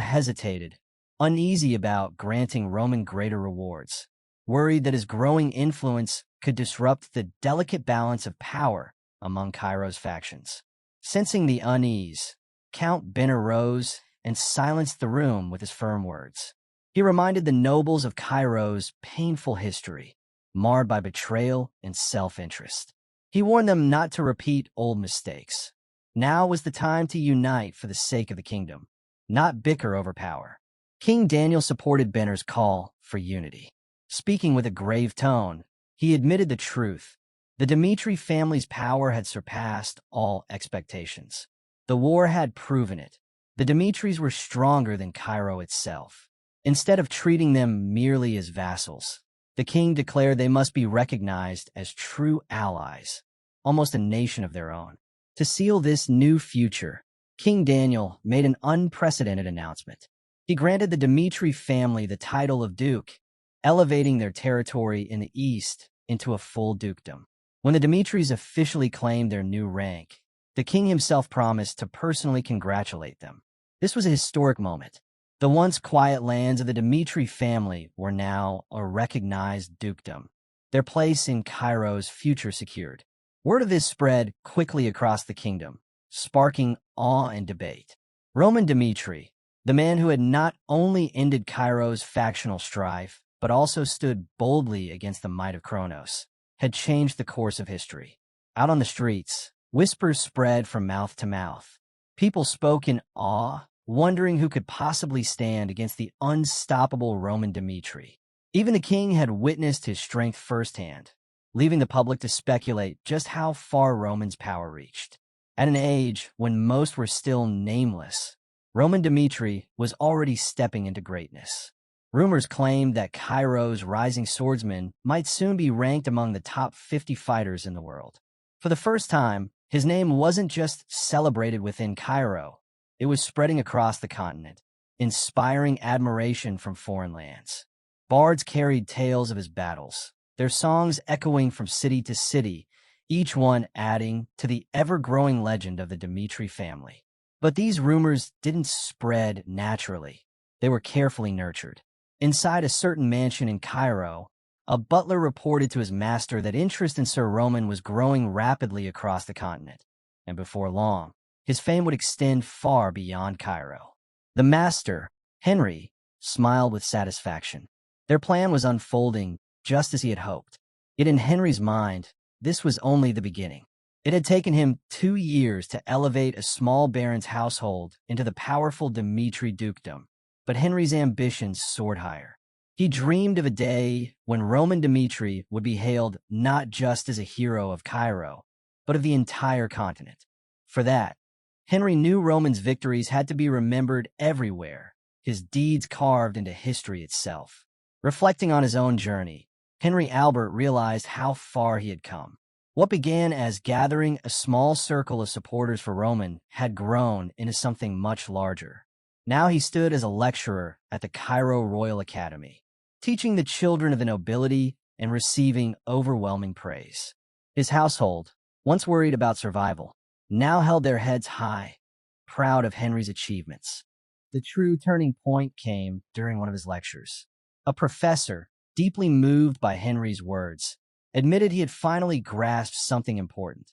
hesitated, uneasy about granting Roman greater rewards, worried that his growing influence could disrupt the delicate balance of power among Cairo's factions. Sensing the unease, Count Benner rose and silenced the room with his firm words. He reminded the nobles of Cairo's painful history, marred by betrayal and self-interest. He warned them not to repeat old mistakes. Now was the time to unite for the sake of the kingdom, not bicker over power. King Daniel supported Benner's call for unity. Speaking with a grave tone, He admitted the truth. The Dmitri family's power had surpassed all expectations. The war had proven it. The Dmitris were stronger than Cairo itself. Instead of treating them merely as vassals, the king declared they must be recognized as true allies, almost a nation of their own. To seal this new future, King Daniel made an unprecedented announcement. He granted the Dmitri family the title of duke, elevating their territory in the east into a full dukedom. When the Dmitris officially claimed their new rank, the king himself promised to personally congratulate them. This was a historic moment. The once quiet lands of the Dmitri family were now a recognized dukedom, their place in Cairo's future secured. Word of this spread quickly across the kingdom, sparking awe and debate. Roman Dmitri, the man who had not only ended Cairo's factional strife, but also stood boldly against the might of Kronos, had changed the course of history. Out on the streets, whispers spread from mouth to mouth. People spoke in awe, wondering who could possibly stand against the unstoppable Roman Dmitri. Even the king had witnessed his strength firsthand, leaving the public to speculate just how far Roman's power reached. At an age when most were still nameless, Roman Dmitri was already stepping into greatness. Rumors claimed that Cairo's rising swordsman might soon be ranked among the top 50 fighters in the world. For the first time, his name wasn't just celebrated within Cairo, it was spreading across the continent, inspiring admiration from foreign lands. Bards carried tales of his battles, their songs echoing from city to city, each one adding to the ever-growing legend of the Dmitri family. But these rumors didn't spread naturally. They were carefully nurtured. Inside a certain mansion in Cairo, a butler reported to his master that interest in Sir Roman was growing rapidly across the continent, and before long, his fame would extend far beyond Cairo. The master, Henry, smiled with satisfaction. Their plan was unfolding just as he had hoped. Yet in Henry's mind, this was only the beginning. It had taken him 2 years to elevate a small baron's household into the powerful Dmitri dukedom, but Henry's ambitions soared higher. He dreamed of a day when Roman Dmitri would be hailed not just as a hero of Cairo, but of the entire continent. For that, Henry knew Roman's victories had to be remembered everywhere, his deeds carved into history itself. Reflecting on his own journey, Henry Albert realized how far he had come. What began as gathering a small circle of supporters for Roman had grown into something much larger. Now he stood as a lecturer at the Cairo Royal Academy, teaching the children of the nobility and receiving overwhelming praise. His household, once worried about survival, now held their heads high, proud of Henry's achievements. The true turning point came during one of his lectures. A professor, deeply moved by Henry's words, admitted he had finally grasped something important,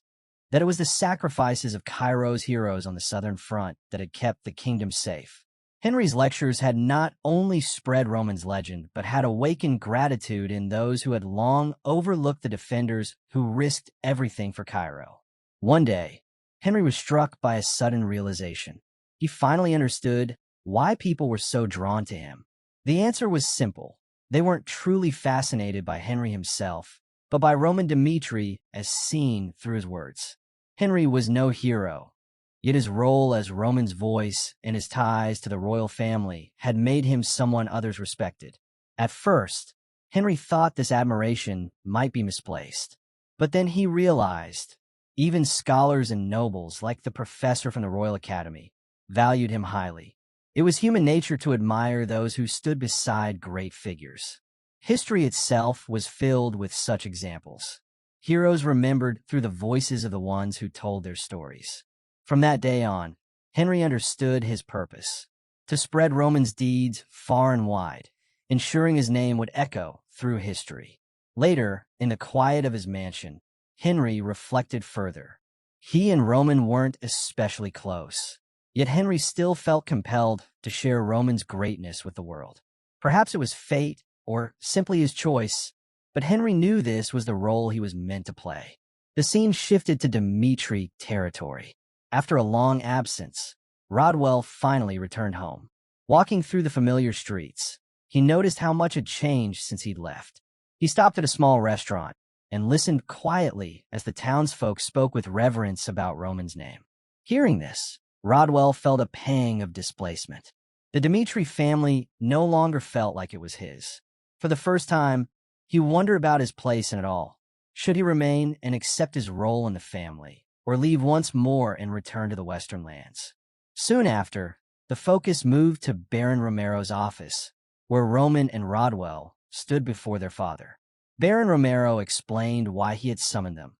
that it was the sacrifices of Cairo's heroes on the southern front that had kept the kingdom safe. Henry's lectures had not only spread Roman's legend, but had awakened gratitude in those who had long overlooked the defenders who risked everything for Cairo. One day, Henry was struck by a sudden realization. He finally understood why people were so drawn to him. The answer was simple. They weren't truly fascinated by Henry himself, but by Roman Dmitri as seen through his words. Henry was no hero, yet his role as Roman's voice and his ties to the royal family had made him someone others respected. At first, Henry thought this admiration might be misplaced, but then he realized even scholars and nobles, like the professor from the Royal Academy, valued him highly. It was human nature to admire those who stood beside great figures. History itself was filled with such examples. Heroes remembered through the voices of the ones who told their stories. From that day on, Henry understood his purpose: to spread Roman's deeds far and wide, ensuring his name would echo through history. Later, in the quiet of his mansion, Henry reflected further. He and Roman weren't especially close, yet Henry still felt compelled to share Roman's greatness with the world. Perhaps it was fate, or simply his choice, but Henry knew this was the role he was meant to play. The scene shifted to Dmitri territory. After a long absence, Rodwell finally returned home. Walking through the familiar streets, he noticed how much had changed since he'd left. He stopped at a small restaurant and listened quietly as the townsfolk spoke with reverence about Roman's name. Hearing this, Rodwell felt a pang of displacement. The Dmitri family no longer felt like it was his. For the first time, he wondered about his place in it all. Should he remain and accept his role in the family, or leave once more and return to the Western lands? Soon after, the focus moved to Baron Romero's office, where Roman and Rodwell stood before their father. Baron Romero explained why he had summoned them.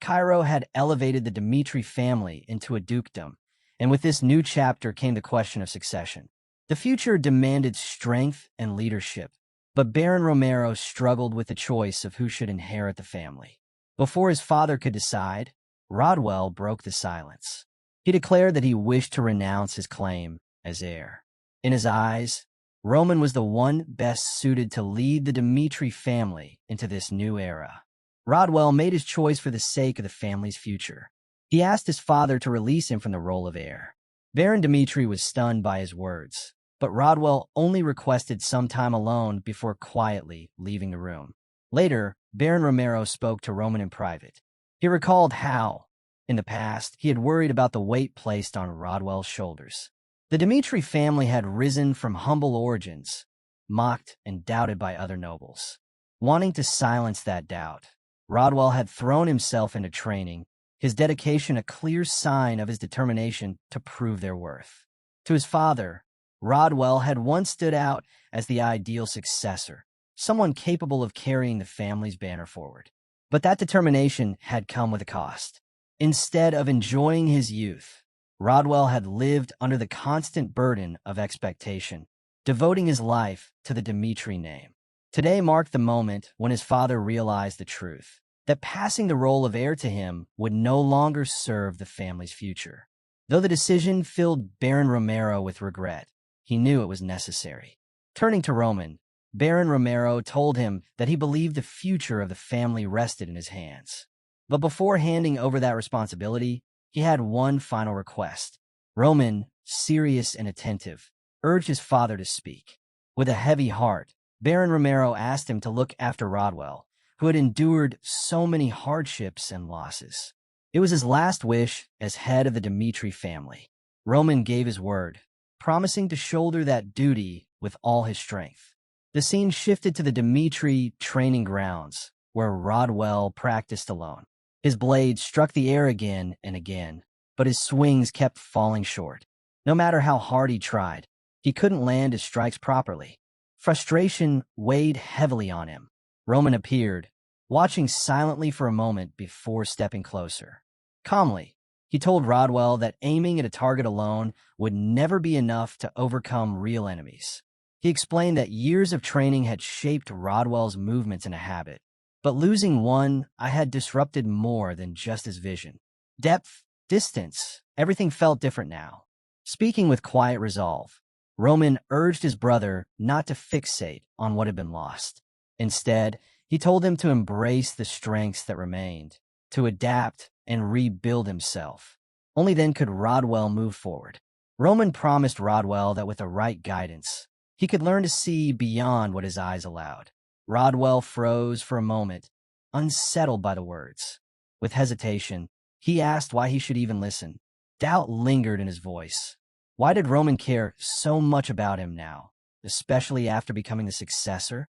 Cairo had elevated the Dmitri family into a dukedom, and with this new chapter came the question of succession. The future demanded strength and leadership, but Baron Romero struggled with the choice of who should inherit the family. Before his father could decide, Rodwell broke the silence. He declared that he wished to renounce his claim as heir. In his eyes, Roman was the one best suited to lead the Dmitri family into this new era. Rodwell made his choice for the sake of the family's future. He asked his father to release him from the role of heir. Baron Dmitri was stunned by his words, but Rodwell only requested some time alone before quietly leaving the room. Later, Baron Romero spoke to Roman in private. He recalled how, in the past, he had worried about the weight placed on Rodwell's shoulders. The Dmitri family had risen from humble origins, mocked and doubted by other nobles. Wanting to silence that doubt, Rodwell had thrown himself into training, his dedication a clear sign of his determination to prove their worth. To his father, Rodwell had once stood out as the ideal successor, someone capable of carrying the family's banner forward. But that determination had come with a cost. Instead of enjoying his youth, Rodwell had lived under the constant burden of expectation, devoting his life to the Dmitri name. Today marked the moment when his father realized the truth, that passing the role of heir to him would no longer serve the family's future. Though the decision filled Baron Romero with regret, he knew it was necessary. Turning to Roman, Baron Romero told him that he believed the future of the family rested in his hands. But before handing over that responsibility, he had one final request. Roman, serious and attentive, urged his father to speak. With a heavy heart, Baron Romero asked him to look after Rodwell, who had endured so many hardships and losses. It was his last wish as head of the Dmitri family. Roman gave his word, promising to shoulder that duty with all his strength. The scene shifted to the Dmitri training grounds, where Rodwell practiced alone. His blade struck the air again and again, but his swings kept falling short. No matter how hard he tried, he couldn't land his strikes properly. Frustration weighed heavily on him. Roman appeared, watching silently for a moment before stepping closer. Calmly, he told Rodwell that aiming at a target alone would never be enough to overcome real enemies. He explained that years of training had shaped Rodwell's movements in a habit, but losing one I had disrupted more than just his vision. Depth, distance, everything felt different now. Speaking with quiet resolve, Roman urged his brother not to fixate on what had been lost. Instead, he told him to embrace the strengths that remained, to adapt and rebuild himself. Only then could Rodwell move forward. Roman promised Rodwell that with the right guidance, he could learn to see beyond what his eyes allowed. Rodwell froze for a moment, unsettled by the words. With hesitation, he asked why he should even listen. Doubt lingered in his voice. Why did Roman care so much about him now, especially after becoming the successor?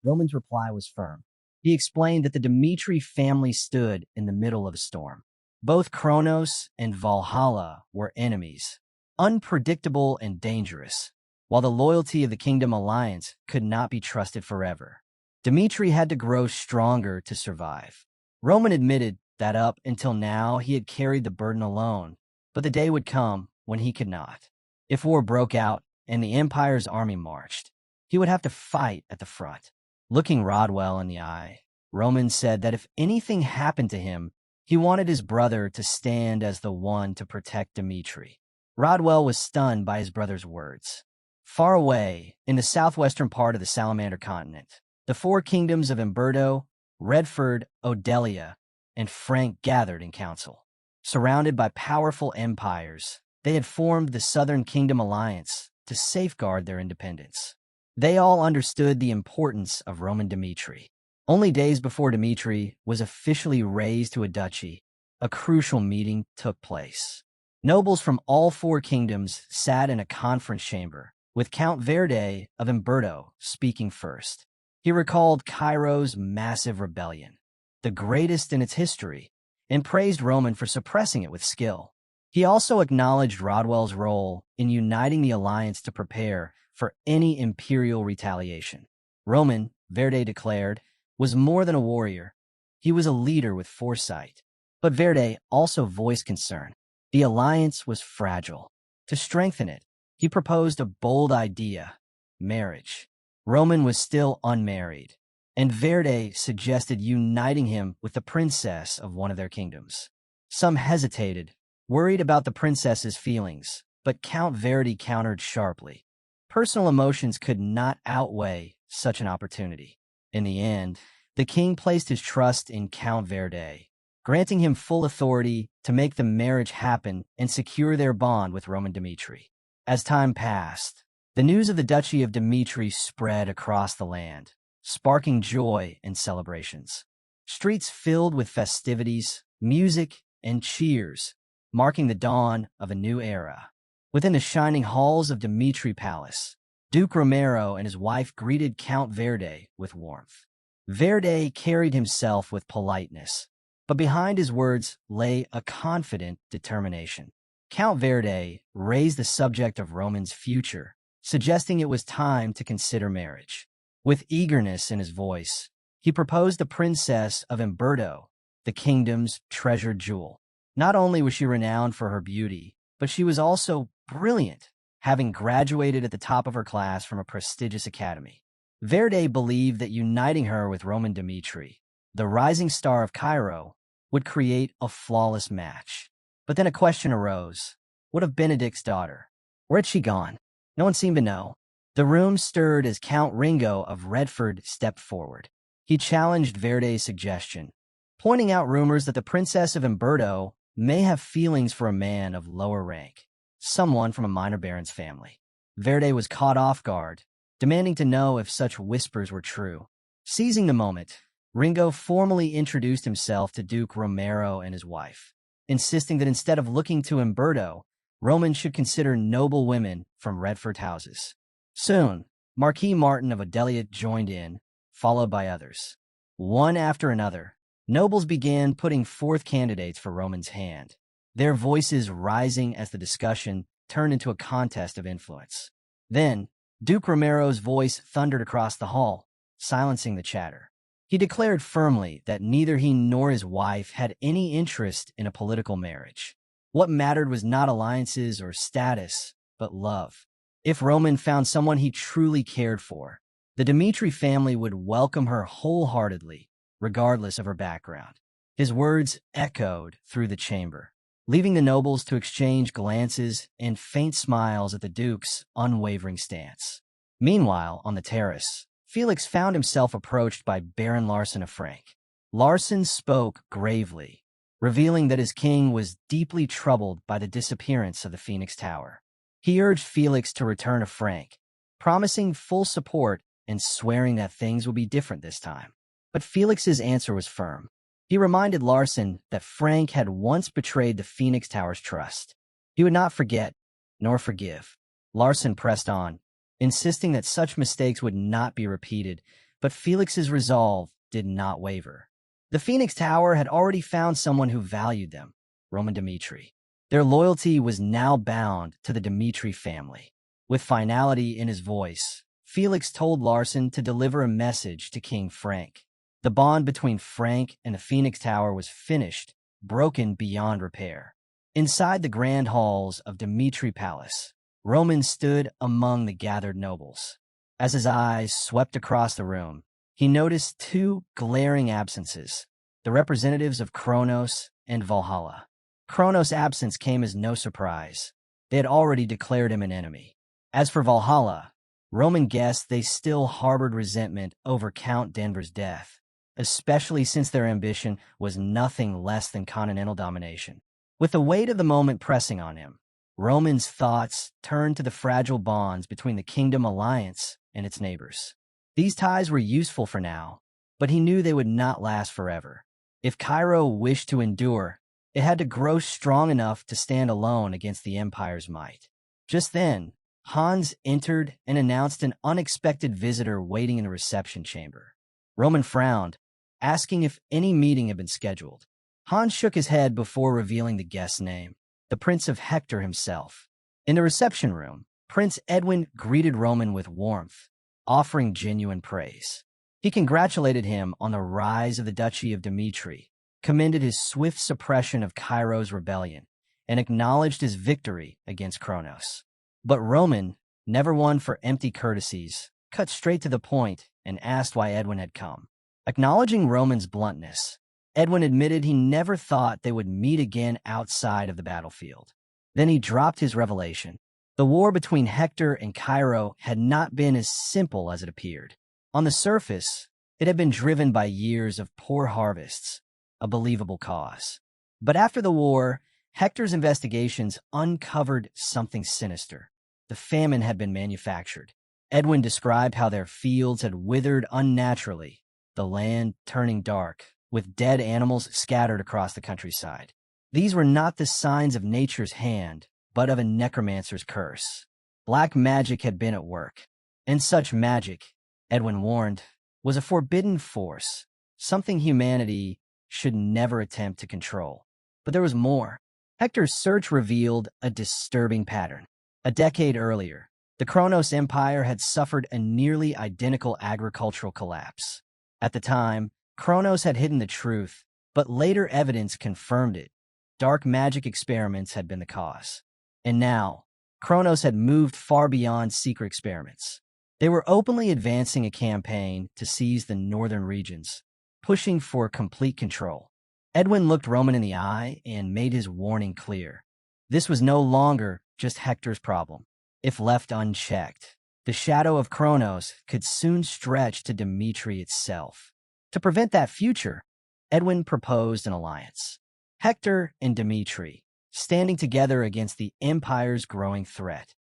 Roman's reply was firm. He explained that the Dmitri family stood in the middle of a storm. Both Kronos and Valhalla were enemies, unpredictable and dangerous, while the loyalty of the Kingdom Alliance could not be trusted forever. Dmitri had to grow stronger to survive. Roman admitted that up until now he had carried the burden alone, but the day would come when he could not. If war broke out and the Empire's army marched, he would have to fight at the front. Looking Rodwell in the eye, Roman said that if anything happened to him, he wanted his brother to stand as the one to protect Dmitri. Rodwell was stunned by his brother's words. Far away, in the southwestern part of the Salamander continent, the four kingdoms of Umberto, Redford, Odelia, and Frank gathered in council. Surrounded by powerful empires, they had formed the Southern Kingdom Alliance to safeguard their independence. They all understood the importance of Roman Dmitri. Only days before Dmitri was officially raised to a duchy, a crucial meeting took place. Nobles from all four kingdoms sat in a conference chamber, with Count Verde of Umberto speaking first. He recalled Cairo's massive rebellion, the greatest in its history, and praised Roman for suppressing it with skill. He also acknowledged Rodwell's role in uniting the alliance to prepare for any imperial retaliation. Roman, Verde declared, was more than a warrior. He was a leader with foresight. But Verde also voiced concern. The alliance was fragile. To strengthen it, he proposed a bold idea: marriage. Roman was still unmarried, and Verde suggested uniting him with the princess of one of their kingdoms. Some hesitated, worried about the princess's feelings, but Count Verde countered sharply. Personal emotions could not outweigh such an opportunity. In the end, the king placed his trust in Count Verde, granting him full authority to make the marriage happen and secure their bond with Roman Dmitri. As time passed, the news of the Duchy of Dmitri spread across the land, sparking joy and celebrations. Streets filled with festivities, music, and cheers, marking the dawn of a new era. Within the shining halls of Dmitri Palace, Duke Romero and his wife greeted Count Verde with warmth. Verde carried himself with politeness, but behind his words lay a confident determination. Count Verde raised the subject of Roman's future, suggesting it was time to consider marriage. With eagerness in his voice, he proposed the princess of Umberto, the kingdom's treasured jewel. Not only was she renowned for her beauty, but she was also brilliant, having graduated at the top of her class from a prestigious academy. Verde believed that uniting her with Roman Dmitri, the rising star of Cairo, would create a flawless match. But then a question arose. What of Benedict's daughter? Where had she gone? No one seemed to know. The room stirred as Count Ringo of Redford stepped forward. He challenged Verde's suggestion, pointing out rumors that the princess of Umberto may have feelings for a man of lower rank, someone from a minor baron's family. Verde was caught off guard, demanding to know if such whispers were true. Seizing the moment, Ringo formally introduced himself to Duke Romero and his wife, insisting that instead of looking to Umberto, Roman should consider noble women from Redford houses. Soon, Marquis Martin of Odeliat joined in, followed by others. One after another, nobles began putting forth candidates for Roman's hand, their voices rising as the discussion turned into a contest of influence. Then, Duke Romero's voice thundered across the hall, silencing the chatter. He declared firmly that neither he nor his wife had any interest in a political marriage. What mattered was not alliances or status, but love. If Roman found someone he truly cared for, the Dmitri family would welcome her wholeheartedly, regardless of her background. His words echoed through the chamber, leaving the nobles to exchange glances and faint smiles at the Duke's unwavering stance. Meanwhile, on the terrace, Felix found himself approached by Baron Larson of Frank. Larson spoke gravely, revealing that his king was deeply troubled by the disappearance of the Phoenix Tower. He urged Felix to return to Frank, promising full support and swearing that things would be different this time. But Felix's answer was firm. He reminded Larson that Frank had once betrayed the Phoenix Tower's trust. He would not forget, nor forgive. Larson pressed on, insisting that such mistakes would not be repeated, but Felix's resolve did not waver. The Phoenix Tower had already found someone who valued them, Roman Dmitri. Their loyalty was now bound to the Dmitri family. With finality in his voice, Felix told Larson to deliver a message to King Frank. The bond between Frank and the Phoenix Tower was finished, broken beyond repair. Inside the grand halls of Dmitri Palace, Roman stood among the gathered nobles. As his eyes swept across the room, he noticed two glaring absences, the representatives of Kronos and Valhalla. Kronos' absence came as no surprise. They had already declared him an enemy. As for Valhalla, Roman guessed they still harbored resentment over Count Denver's death, especially since their ambition was nothing less than continental domination. With the weight of the moment pressing on him, Roman's thoughts turned to the fragile bonds between the kingdom alliance and its neighbors. These ties were useful for now, but he knew they would not last forever. If Cairo wished to endure, it had to grow strong enough to stand alone against the empire's might. Just then, Hans entered and announced an unexpected visitor waiting in the reception chamber. Roman frowned, asking if any meeting had been scheduled. Hans shook his head before revealing the guest's name, the Prince of Hector himself. In the reception room, Prince Edwin greeted Roman with warmth, offering genuine praise. He congratulated him on the rise of the Duchy of Dimitri, commended his swift suppression of Cairo's rebellion, and acknowledged his victory against Kronos. But Roman, never one for empty courtesies, cut straight to the point and asked why Edwin had come. Acknowledging Roman's bluntness, Edwin admitted he never thought they would meet again outside of the battlefield. Then he dropped his revelation. The war between Hector and Cairo had not been as simple as it appeared. On the surface, it had been driven by years of poor harvests, a believable cause. But after the war, Hector's investigations uncovered something sinister. The famine had been manufactured. Edwin described how their fields had withered unnaturally, the land turning dark, with dead animals scattered across the countryside. These were not the signs of nature's hand, but of a necromancer's curse. Black magic had been at work. And such magic, Edwin warned, was a forbidden force, something humanity should never attempt to control. But there was more. Hector's search revealed a disturbing pattern. A decade earlier, the Kronos Empire had suffered a nearly identical agricultural collapse. At the time, Kronos had hidden the truth, but later evidence confirmed it. Dark magic experiments had been the cause. And now, Kronos had moved far beyond secret experiments. They were openly advancing a campaign to seize the northern regions, pushing for complete control. Edwin looked Roman in the eye and made his warning clear. This was no longer just Hector's problem. If left unchecked, the shadow of Kronos could soon stretch to Dimitri itself. To prevent that future, Edwin proposed an alliance. Hector and Dimitri, standing together against the Empire's growing threat.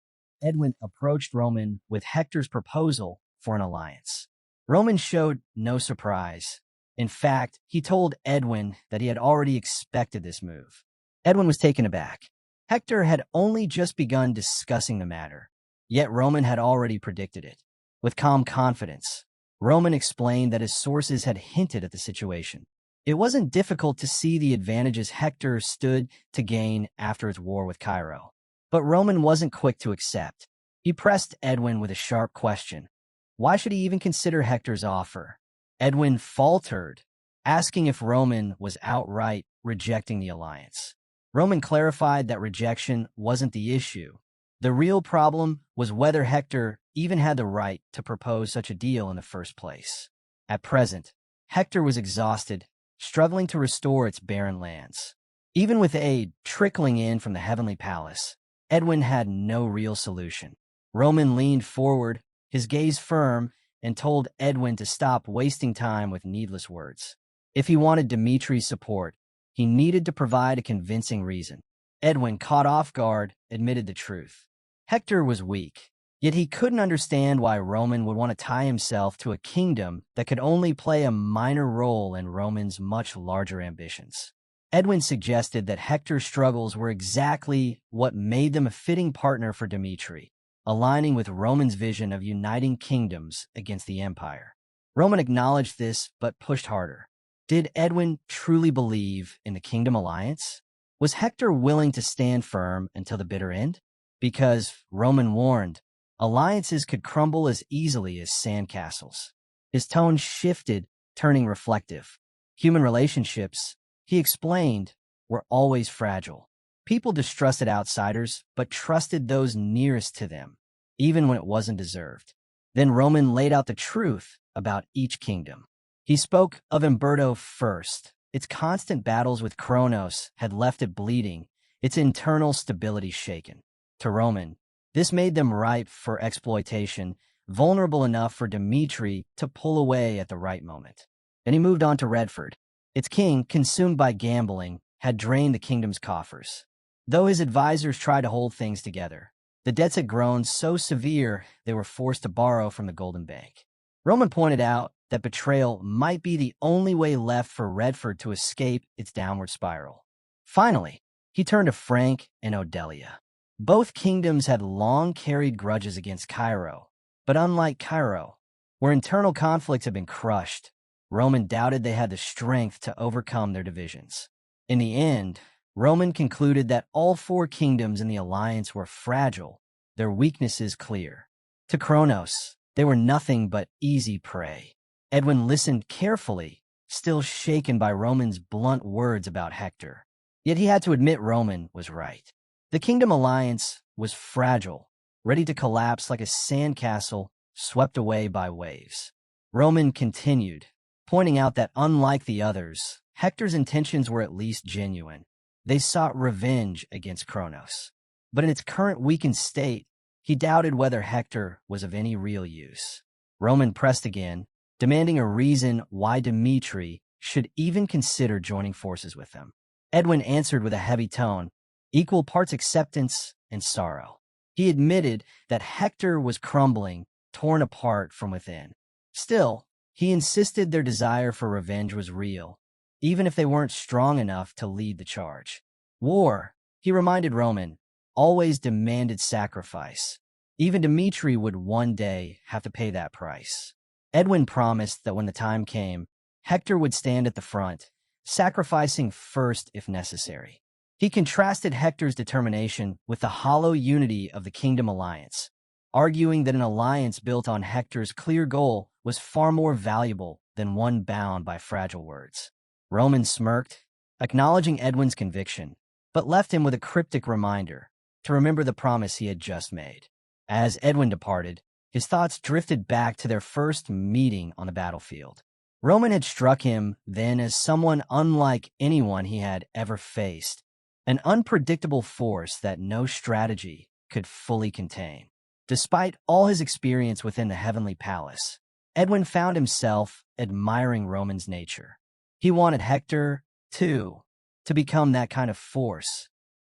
Edwin approached Roman with Hector's proposal for an alliance. Roman showed no surprise. In fact, he told Edwin that he had already expected this move. Edwin was taken aback. Hector had only just begun discussing the matter, yet Roman had already predicted it. With calm confidence, Roman explained that his sources had hinted at the situation. It wasn't difficult to see the advantages Hector stood to gain after its war with Cairo. But Roman wasn't quick to accept. He pressed Edwin with a sharp question. Why should he even consider Hector's offer? Edwin faltered, asking if Roman was outright rejecting the alliance. Roman clarified that rejection wasn't the issue. The real problem was whether Hector even had the right to propose such a deal in the first place. At present, Hector was exhausted, struggling to restore its barren lands. Even with aid trickling in from the heavenly palace, Edwin had no real solution. Roman leaned forward, his gaze firm, and told Edwin to stop wasting time with needless words. If he wanted Dimitri's support, he needed to provide a convincing reason. Edwin, caught off guard, admitted the truth. Hector was weak, yet he couldn't understand why Roman would want to tie himself to a kingdom that could only play a minor role in Roman's much larger ambitions. Edwin suggested that Hector's struggles were exactly what made them a fitting partner for Dimitri, aligning with Roman's vision of uniting kingdoms against the empire. Roman acknowledged this, but pushed harder. Did Edwin truly believe in the kingdom alliance? Was Hector willing to stand firm until the bitter end? Because, Roman warned, alliances could crumble as easily as sandcastles. His tone shifted, turning reflective. Human relationships, he explained, were always fragile. People distrusted outsiders, but trusted those nearest to them, even when it wasn't deserved. Then Roman laid out the truth about each kingdom. He spoke of Umberto first. Its constant battles with Kronos had left it bleeding, its internal stability shaken. To Roman, this made them ripe for exploitation, vulnerable enough for Dimitri to pull away at the right moment. Then he moved on to Redford. Its king, consumed by gambling, had drained the kingdom's coffers. Though his advisors tried to hold things together, the debts had grown so severe they were forced to borrow from the Golden Bank. Roman pointed out that betrayal might be the only way left for Redford to escape its downward spiral. Finally, he turned to Frank and Odelia. Both kingdoms had long carried grudges against Cairo, but unlike Cairo, where internal conflicts had been crushed, Roman doubted they had the strength to overcome their divisions. In the end, Roman concluded that all four kingdoms in the alliance were fragile, their weaknesses clear. To Kronos, they were nothing but easy prey. Edwin listened carefully, still shaken by Roman's blunt words about Hector. Yet he had to admit Roman was right. The kingdom alliance was fragile, ready to collapse like a sandcastle swept away by waves. Roman continued, pointing out that unlike the others, Hector's intentions were at least genuine. They sought revenge against Kronos. But in its current weakened state, he doubted whether Hector was of any real use. Roman pressed again, demanding a reason why Dmitri should even consider joining forces with them. Edwin answered with a heavy tone, equal parts acceptance and sorrow. He admitted that Hector was crumbling, torn apart from within. Still, he insisted their desire for revenge was real, even if they weren't strong enough to lead the charge. War, he reminded Roman, always demanded sacrifice. Even Dmitri would one day have to pay that price. Edwin promised that when the time came, Hector would stand at the front, sacrificing first if necessary. He contrasted Hector's determination with the hollow unity of the Kingdom Alliance, arguing that an alliance built on Hector's clear goal was far more valuable than one bound by fragile words. Roman smirked, acknowledging Edwin's conviction, but left him with a cryptic reminder to remember the promise he had just made. As Edwin departed, his thoughts drifted back to their first meeting on the battlefield. Roman had struck him then as someone unlike anyone he had ever faced, an unpredictable force that no strategy could fully contain. Despite all his experience within the Heavenly Palace, Edwin found himself admiring Roman's nature. He wanted Hector, too, to become that kind of force,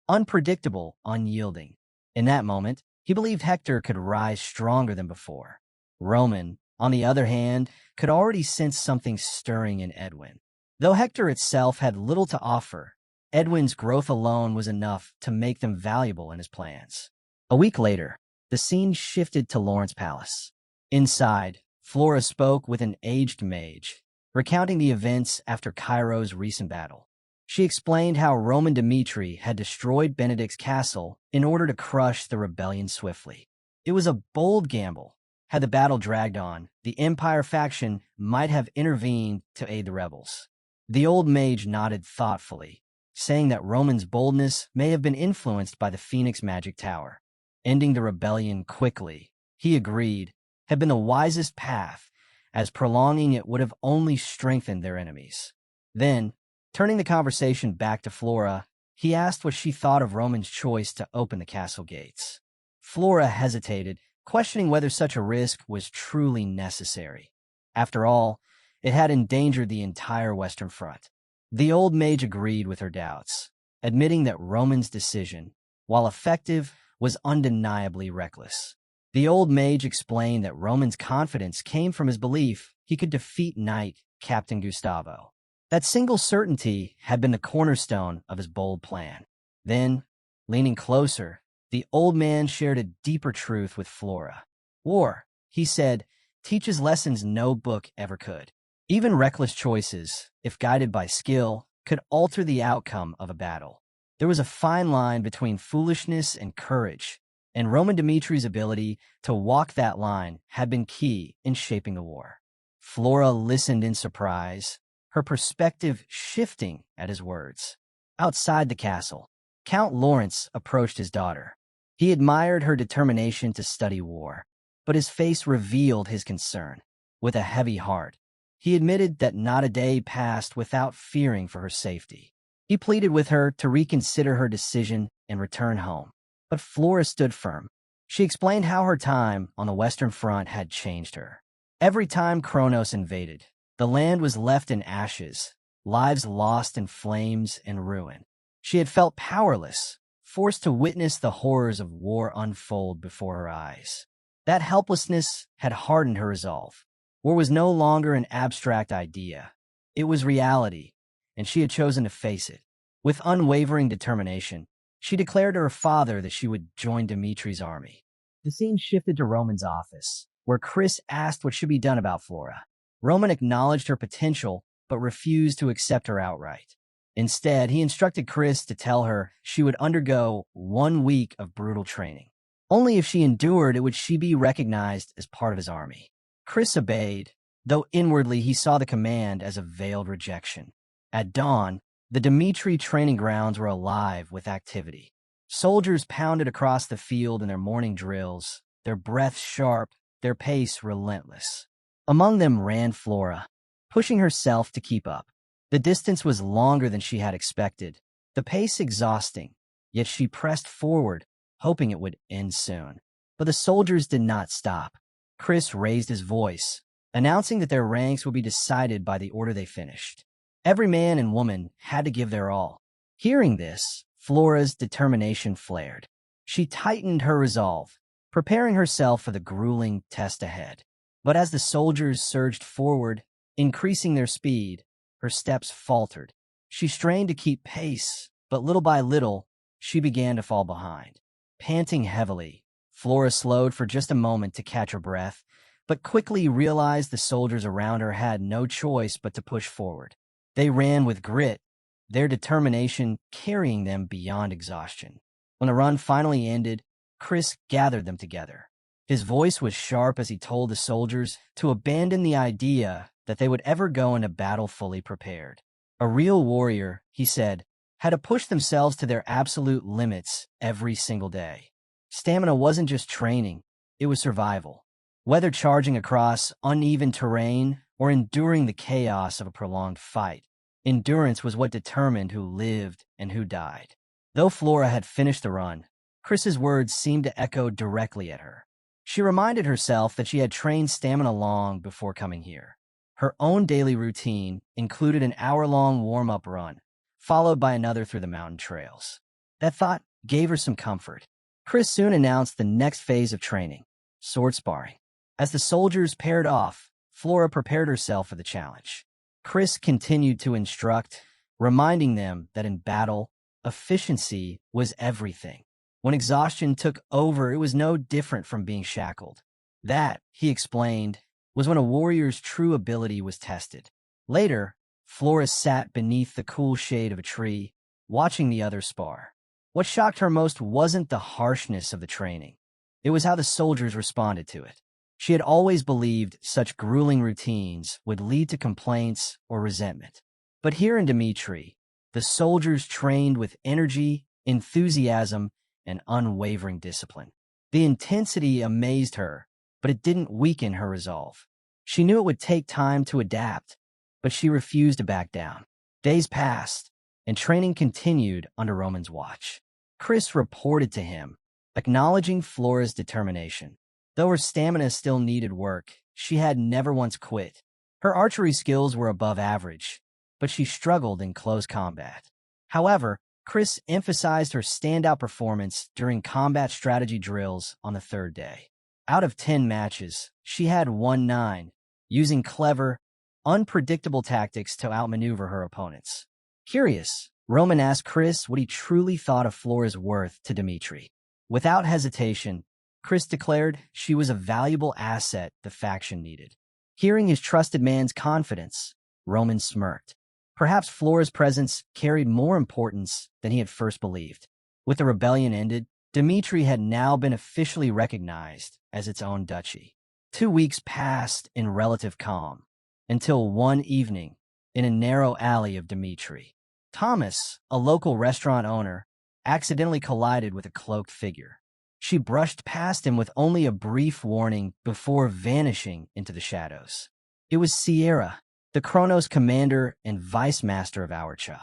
unpredictable, unyielding. In that moment, he believed Hector could rise stronger than before. Roman, on the other hand, could already sense something stirring in Edwin. Though Hector itself had little to offer, Edwin's growth alone was enough to make them valuable in his plans. A week later, the scene shifted to Lawrence Palace. Inside, Flora spoke with an aged mage, recounting the events after Cairo's recent battle. She explained how Roman Dmitri had destroyed Benedict's castle in order to crush the rebellion swiftly. It was a bold gamble. Had the battle dragged on, the Empire faction might have intervened to aid the rebels. The old mage nodded thoughtfully, saying that Roman's boldness may have been influenced by the Phoenix Magic Tower. Ending the rebellion quickly, he agreed, had been the wisest path, as prolonging it would have only strengthened their enemies. Then, turning the conversation back to Flora, he asked what she thought of Roman's choice to open the castle gates. Flora hesitated, questioning whether such a risk was truly necessary. After all, it had endangered the entire Western Front. The old mage agreed with her doubts, admitting that Roman's decision, while effective, was undeniably reckless. The old mage explained that Roman's confidence came from his belief he could defeat Knight Captain Gustavo. That single certainty had been the cornerstone of his bold plan. Then, leaning closer, the old man shared a deeper truth with Flora. War, he said, teaches lessons no book ever could. Even reckless choices, if guided by skill, could alter the outcome of a battle. There was a fine line between foolishness and courage, and Roman Dimitri's ability to walk that line had been key in shaping the war. Flora listened in surprise, her perspective shifting at his words. Outside the castle, Count Lawrence approached his daughter. He admired her determination to study war, but his face revealed his concern. With a heavy heart, he admitted that not a day passed without fearing for her safety. He pleaded with her to reconsider her decision and return home. But Flora stood firm. She explained how her time on the Western Front had changed her. Every time Kronos invaded, the land was left in ashes, lives lost in flames and ruin. She had felt powerless, forced to witness the horrors of war unfold before her eyes. That helplessness had hardened her resolve. War was no longer an abstract idea. It was reality, and she had chosen to face it. With unwavering determination, she declared to her father that she would join Dimitri's army. The scene shifted to Roman's office, where Chris asked what should be done about Flora. Roman acknowledged her potential, but refused to accept her outright. Instead, he instructed Chris to tell her she would undergo 1 week of brutal training. Only if she endured it would she be recognized as part of his army. Chris obeyed, though inwardly he saw the command as a veiled rejection. At dawn, the Dimitri training grounds were alive with activity. Soldiers pounded across the field in their morning drills, their breath sharp, their pace relentless. Among them ran Flora, pushing herself to keep up. The distance was longer than she had expected, the pace exhausting, yet she pressed forward, hoping it would end soon. But the soldiers did not stop. Chris raised his voice, announcing that their ranks would be decided by the order they finished. Every man and woman had to give their all. Hearing this, Flora's determination flared. She tightened her resolve, preparing herself for the grueling test ahead. But as the soldiers surged forward, increasing their speed, her steps faltered. She strained to keep pace, but little by little, she began to fall behind. Panting heavily, Flora slowed for just a moment to catch her breath, but quickly realized the soldiers around her had no choice but to push forward. They ran with grit, their determination carrying them beyond exhaustion. When the run finally ended, Chris gathered them together. His voice was sharp as he told the soldiers to abandon the idea that they would ever go into battle fully prepared. A real warrior, he said, had to push themselves to their absolute limits every single day. Stamina wasn't just training, it was survival. Whether charging across uneven terrain or enduring the chaos of a prolonged fight, endurance was what determined who lived and who died. Though Flora had finished the run, Chris's words seemed to echo directly at her. She reminded herself that she had trained stamina long before coming here. Her own daily routine included an hour-long warm-up run, followed by another through the mountain trails. That thought gave her some comfort. Chris soon announced the next phase of training, sword sparring. As the soldiers paired off, Flora prepared herself for the challenge. Chris continued to instruct, reminding them that in battle, efficiency was everything. When exhaustion took over, it was no different from being shackled. That, he explained, was when a warrior's true ability was tested. Later, Flora sat beneath the cool shade of a tree, watching the others spar. What shocked her most wasn't the harshness of the training. It was how the soldiers responded to it. She had always believed such grueling routines would lead to complaints or resentment. But here in Dimitri, the soldiers trained with energy, enthusiasm, and unwavering discipline. The intensity amazed her, but it didn't weaken her resolve. She knew it would take time to adapt, but she refused to back down. Days passed, and training continued under Roman's watch. Chris reported to him, acknowledging Flora's determination. Though her stamina still needed work, she had never once quit. Her archery skills were above average, but she struggled in close combat. However, Chris emphasized her standout performance during combat strategy drills on the third day. Out of 10 matches, she had won 9, using clever, unpredictable tactics to outmaneuver her opponents. Curious, Roman asked Chris what he truly thought of Flora's worth to Dimitri. Without hesitation, Chris declared she was a valuable asset the faction needed. Hearing his trusted man's confidence, Roman smirked. Perhaps Flora's presence carried more importance than he had first believed. With the rebellion ended, Dimitri had now been officially recognized as its own duchy. 2 weeks passed in relative calm, until one evening, in a narrow alley of Dimitri, Thomas, a local restaurant owner, accidentally collided with a cloaked figure. She brushed past him with only a brief warning before vanishing into the shadows. It was Sierra, the Chronos commander and vice master of Aurcha.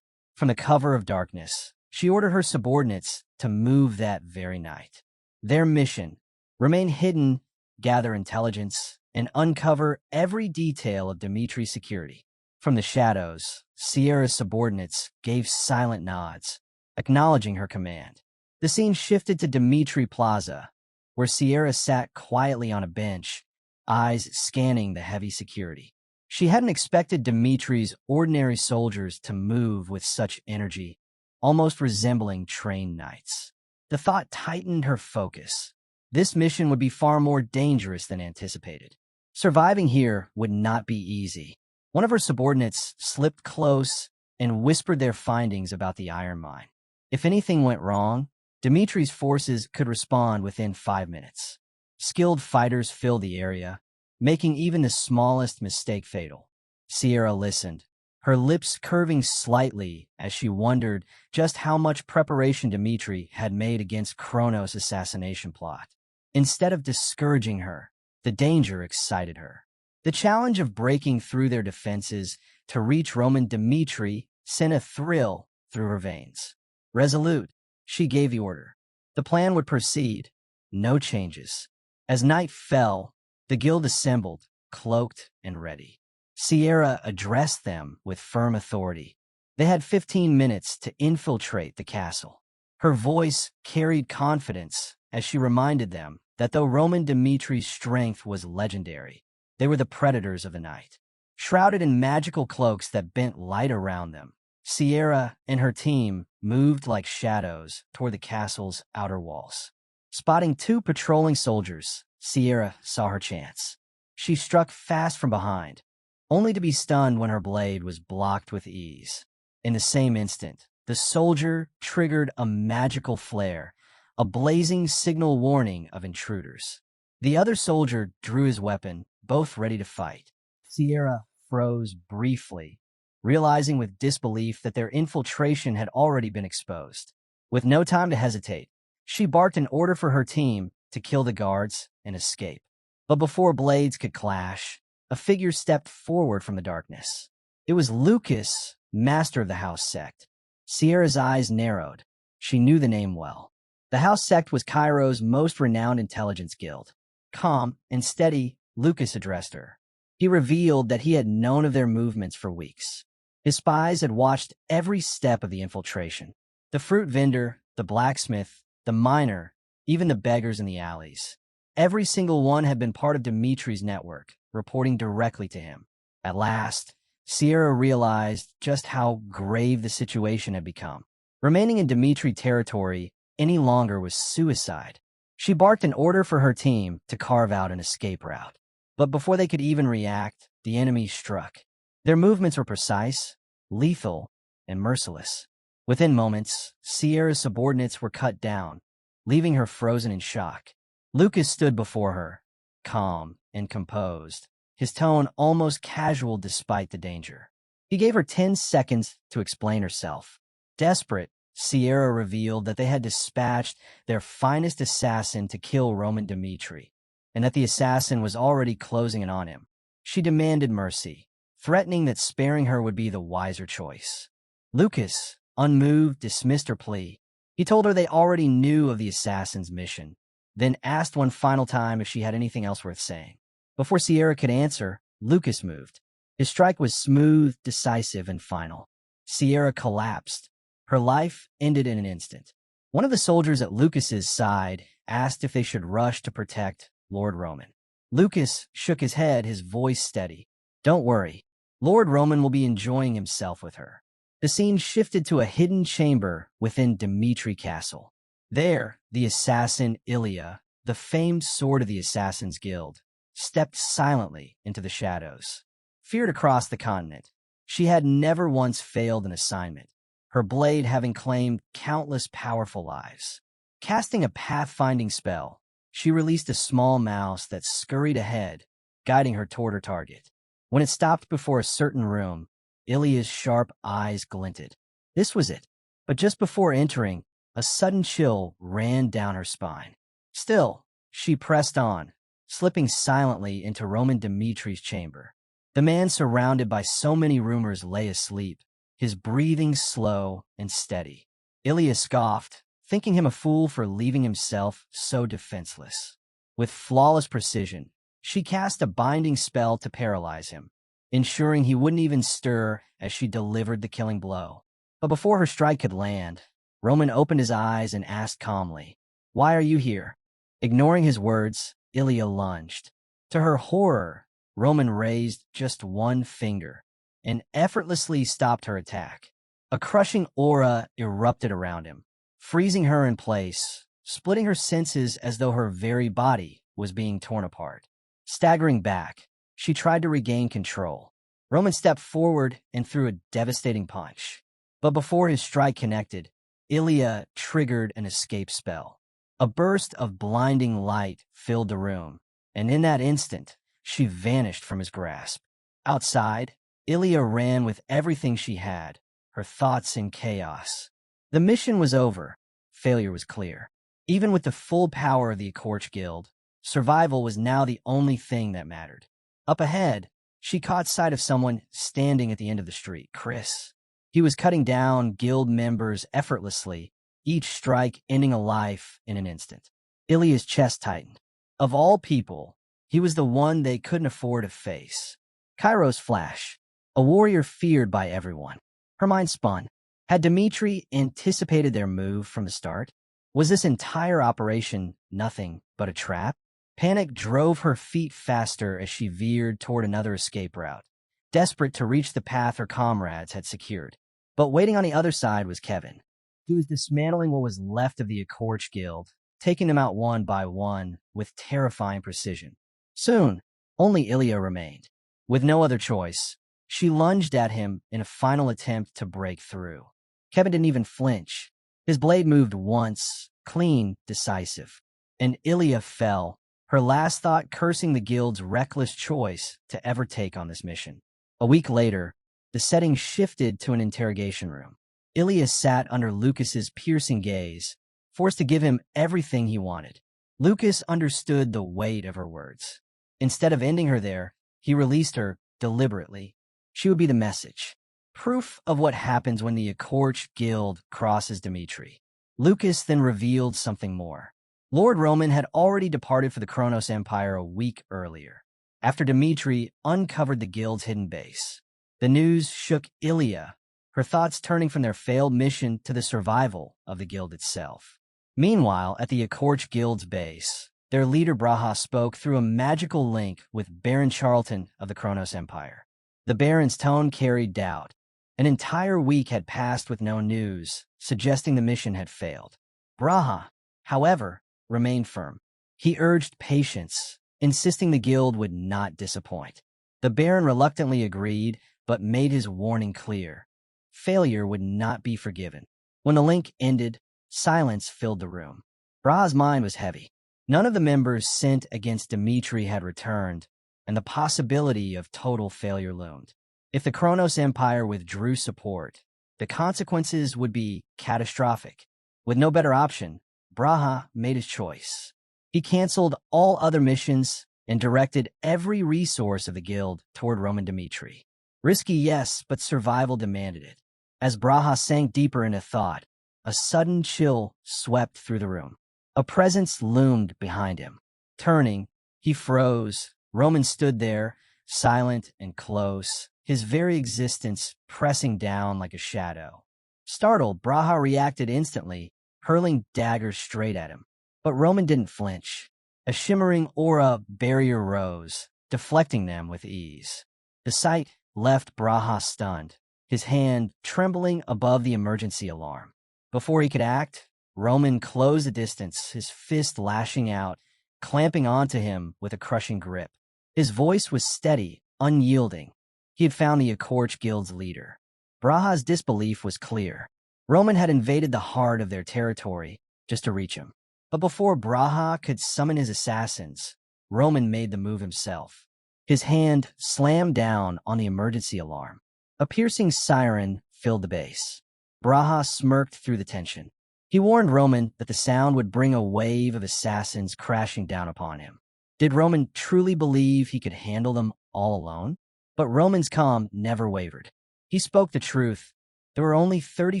From the cover of darkness, she ordered her subordinates to move that very night. Their mission: remain hidden, gather intelligence, and uncover every detail of Dimitri's security. From the shadows, Sierra's subordinates gave silent nods, acknowledging her command. The scene shifted to Dimitri Plaza, where Sierra sat quietly on a bench, eyes scanning the heavy security. She hadn't expected Dimitri's ordinary soldiers to move with such energy, almost resembling trained knights. The thought tightened her focus. This mission would be far more dangerous than anticipated. Surviving here would not be easy. One of her subordinates slipped close and whispered their findings about the iron mine. If anything went wrong, Dimitri's forces could respond within 5 minutes. Skilled fighters filled the area, making even the smallest mistake fatal. Sierra listened, her lips curving slightly as she wondered just how much preparation Dimitri had made against Kronos' assassination plot. Instead of discouraging her, the danger excited her. The challenge of breaking through their defenses to reach Roman Dimitri sent a thrill through her veins. Resolute, she gave the order. The plan would proceed, no changes. As night fell, the guild assembled, cloaked and ready. Sierra addressed them with firm authority. They had 15 minutes to infiltrate the castle. Her voice carried confidence as she reminded them that though Roman Dimitri's strength was legendary, they were the predators of the night. Shrouded in magical cloaks that bent light around them, Sierra and her team moved like shadows toward the castle's outer walls. Spotting 2 patrolling soldiers, Sierra saw her chance. She struck fast from behind, only to be stunned when her blade was blocked with ease. In the same instant, the soldier triggered a magical flare, a blazing signal warning of intruders. The other soldier drew his weapon, both ready to fight. Sierra froze briefly, realizing with disbelief that their infiltration had already been exposed. With no time to hesitate, she barked an order for her team to kill the guards and escape. But before blades could clash, a figure stepped forward from the darkness. It was Lucas, master of the house sect. Sierra's eyes narrowed. She knew the name well. The house sect was Cairo's most renowned intelligence guild. Calm and steady, Lucas addressed her. He revealed that he had known of their movements for weeks. His spies had watched every step of the infiltration. The fruit vendor, the blacksmith, the miner, even the beggars in the alleys. Every single one had been part of Dimitri's network, reporting directly to him. At last, Sierra realized just how grave the situation had become. Remaining in Dimitri territory any longer was suicide. She barked an order for her team to carve out an escape route. But before they could even react, the enemy struck. Their movements were precise, lethal, and merciless. Within moments, Sierra's subordinates were cut down, leaving her frozen in shock. Lucas stood before her, calm and composed, his tone almost casual despite the danger. He gave her 10 seconds to explain herself. Desperate, Sierra revealed that they had dispatched their finest assassin to kill Roman Dimitri, and that the assassin was already closing in on him. She demanded mercy, threatening that sparing her would be the wiser choice. Lucas, unmoved, dismissed her plea. He told her they already knew of the assassin's mission, then asked one final time if she had anything else worth saying. Before Sierra could answer, Lucas moved. His strike was smooth, decisive, and final. Sierra collapsed. Her life ended in an instant. One of the soldiers at Lucas's side asked if they should rush to protect Lord Roman. Lucas shook his head, his voice steady. "Don't worry. Lord Roman will be enjoying himself with her." The scene shifted to a hidden chamber within Dimitri Castle. There, the assassin Ilya, the famed sword of the Assassin's Guild, stepped silently into the shadows. Feared across the continent, she had never once failed an assignment, her blade having claimed countless powerful lives. Casting a pathfinding spell, she released a small mouse that scurried ahead, guiding her toward her target. When it stopped before a certain room, Ilya's sharp eyes glinted. This was it. But just before entering, a sudden chill ran down her spine. Still, she pressed on, slipping silently into Roman Dimitri's chamber. The man surrounded by so many rumors lay asleep, his breathing slow and steady. Ilya scoffed, thinking him a fool for leaving himself so defenseless. With flawless precision, she cast a binding spell to paralyze him, ensuring he wouldn't even stir as she delivered the killing blow. But before her strike could land, Roman opened his eyes and asked calmly, "Why are you here?" Ignoring his words, Ilya lunged. To her horror, Roman raised just one finger and effortlessly stopped her attack. A crushing aura erupted around him, freezing her in place, splitting her senses as though her very body was being torn apart. Staggering back, she tried to regain control. Roman stepped forward and threw a devastating punch. But before his strike connected, Ilya triggered an escape spell. A burst of blinding light filled the room, and in that instant, she vanished from his grasp. Outside, Ilya ran with everything she had, her thoughts in chaos. The mission was over. Failure was clear. Even with the full power of the Akorch Guild, survival was now the only thing that mattered. Up ahead, she caught sight of someone standing at the end of the street, Chris. He was cutting down guild members effortlessly, each strike ending a life in an instant. Ilya's chest tightened. Of all people, he was the one they couldn't afford to face. Kairos Flash, a warrior feared by everyone. Her mind spun. Had Dmitri anticipated their move from the start? Was this entire operation nothing but a trap? Panic drove her feet faster as she veered toward another escape route, desperate to reach the path her comrades had secured. But waiting on the other side was Kevin. He was dismantling what was left of the Akorch Guild, taking them out one by one with terrifying precision. Soon, only Ilya remained. With no other choice, she lunged at him in a final attempt to break through. Kevin didn't even flinch. His blade moved once, clean, decisive, and Ilya fell, her last thought cursing the guild's reckless choice to ever take on this mission. A week later, the setting shifted to an interrogation room. Ilya sat under Lucas's piercing gaze, forced to give him everything he wanted. Lucas understood the weight of her words. Instead of ending her there, he released her deliberately. She would be the message. Proof of what happens when the Akorch Guild crosses Dmitri. Lucas then revealed something more. Lord Roman had already departed for the Kronos Empire a week earlier, after Dmitri uncovered the guild's hidden base. The news shook Ilya, her thoughts turning from their failed mission to the survival of the guild itself. Meanwhile, at the Akorch Guild's base, their leader Braha spoke through a magical link with Baron Charlton of the Kronos Empire. The Baron's tone carried doubt. An entire week had passed with no news, suggesting the mission had failed. Braha, however, remained firm. He urged patience, insisting the guild would not disappoint. The Baron reluctantly agreed, but made his warning clear. Failure would not be forgiven. When the link ended, silence filled the room. Braha's mind was heavy. None of the members sent against Dmitri had returned, and the possibility of total failure loomed. If the Kronos Empire withdrew support, the consequences would be catastrophic. With no better option, Braha made his choice. He canceled all other missions and directed every resource of the guild toward Roman Dmitri. Risky, yes, but survival demanded it. As Braha sank deeper into thought, a sudden chill swept through the room. A presence loomed behind him. Turning, he froze. Roman stood there, silent and close, his very existence pressing down like a shadow. Startled, Braha reacted instantly, hurling daggers straight at him. But Roman didn't flinch. A shimmering aura barrier rose, deflecting them with ease. The sight left Braha stunned, his hand trembling above the emergency alarm. Before he could act, Roman closed the distance, his fist lashing out, clamping onto him with a crushing grip. His voice was steady, unyielding. He had found the Akorch Guild's leader. Braha's disbelief was clear. Roman had invaded the heart of their territory just to reach him. But before Braha could summon his assassins, Roman made the move himself. His hand slammed down on the emergency alarm. A piercing siren filled the base. Braha smirked through the tension. He warned Roman that the sound would bring a wave of assassins crashing down upon him. Did Roman truly believe he could handle them all alone? But Roman's calm never wavered. He spoke the truth. There were only 30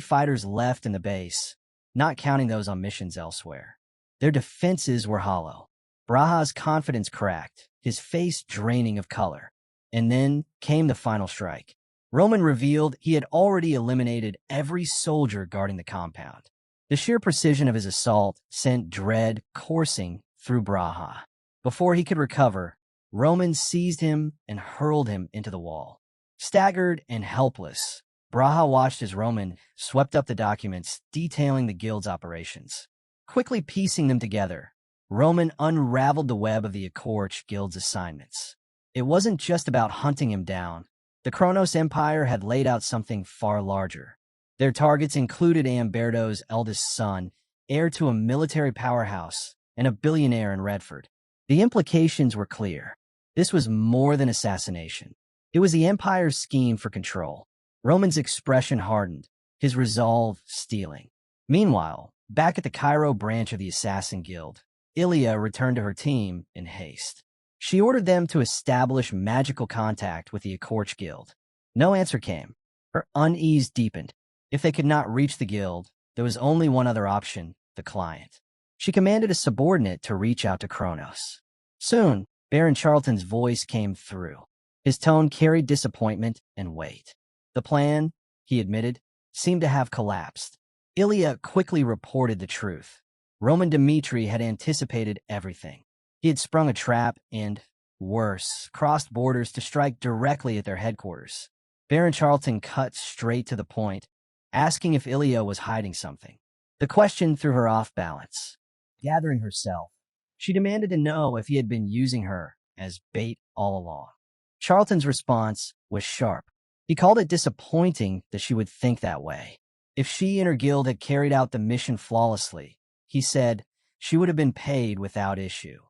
fighters left in the base, not counting those on missions elsewhere. Their defenses were hollow. Braha's confidence cracked, his face draining of color. And then came the final strike. Roman revealed he had already eliminated every soldier guarding the compound. The sheer precision of his assault sent dread coursing through Braha. Before he could recover, Roman seized him and hurled him into the wall. Staggered and helpless, Braha watched as Roman swept up the documents detailing the guild's operations. Quickly piecing them together, Roman unraveled the web of the Akorch Guild's assignments. It wasn't just about hunting him down. The Kronos Empire had laid out something far larger. Their targets included Amberto's eldest son, heir to a military powerhouse, and a billionaire in Redford. The implications were clear. This was more than assassination. It was the Empire's scheme for control. Roman's expression hardened, his resolve steeling. Meanwhile, back at the Cairo branch of the Assassin Guild, Ilya returned to her team in haste. She ordered them to establish magical contact with the Akorch Guild. No answer came. Her unease deepened. If they could not reach the guild, there was only one other option, the client. She commanded a subordinate to reach out to Kronos. Soon, Baron Charlton's voice came through. His tone carried disappointment and weight. The plan, he admitted, seemed to have collapsed. Ilya quickly reported the truth. Roman Dmitri had anticipated everything. He had sprung a trap and, worse, crossed borders to strike directly at their headquarters. Baron Charlton cut straight to the point, asking if Ilya was hiding something. The question threw her off balance. Gathering herself, she demanded to know if he had been using her as bait all along. Charlton's response was sharp. He called it disappointing that she would think that way. If she and her guild had carried out the mission flawlessly, he said, she would have been paid without issue.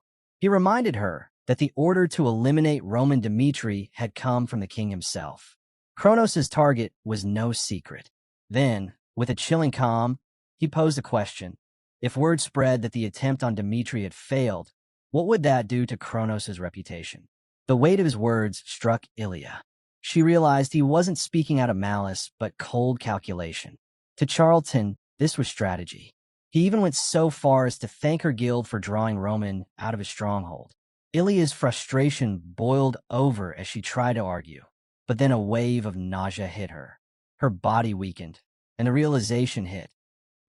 He reminded her that the order to eliminate Roman Dmitri had come from the king himself. Kronos' target was no secret. Then, with a chilling calm, he posed a question. If word spread that the attempt on Dmitri had failed, what would that do to Kronos' reputation? The weight of his words struck Ilya. She realized he wasn't speaking out of malice, but cold calculation. To Charlton, this was strategy. He even went so far as to thank her guild for drawing Roman out of his stronghold. Ilya's frustration boiled over as she tried to argue, but then a wave of nausea hit her. Her body weakened, and the realization hit.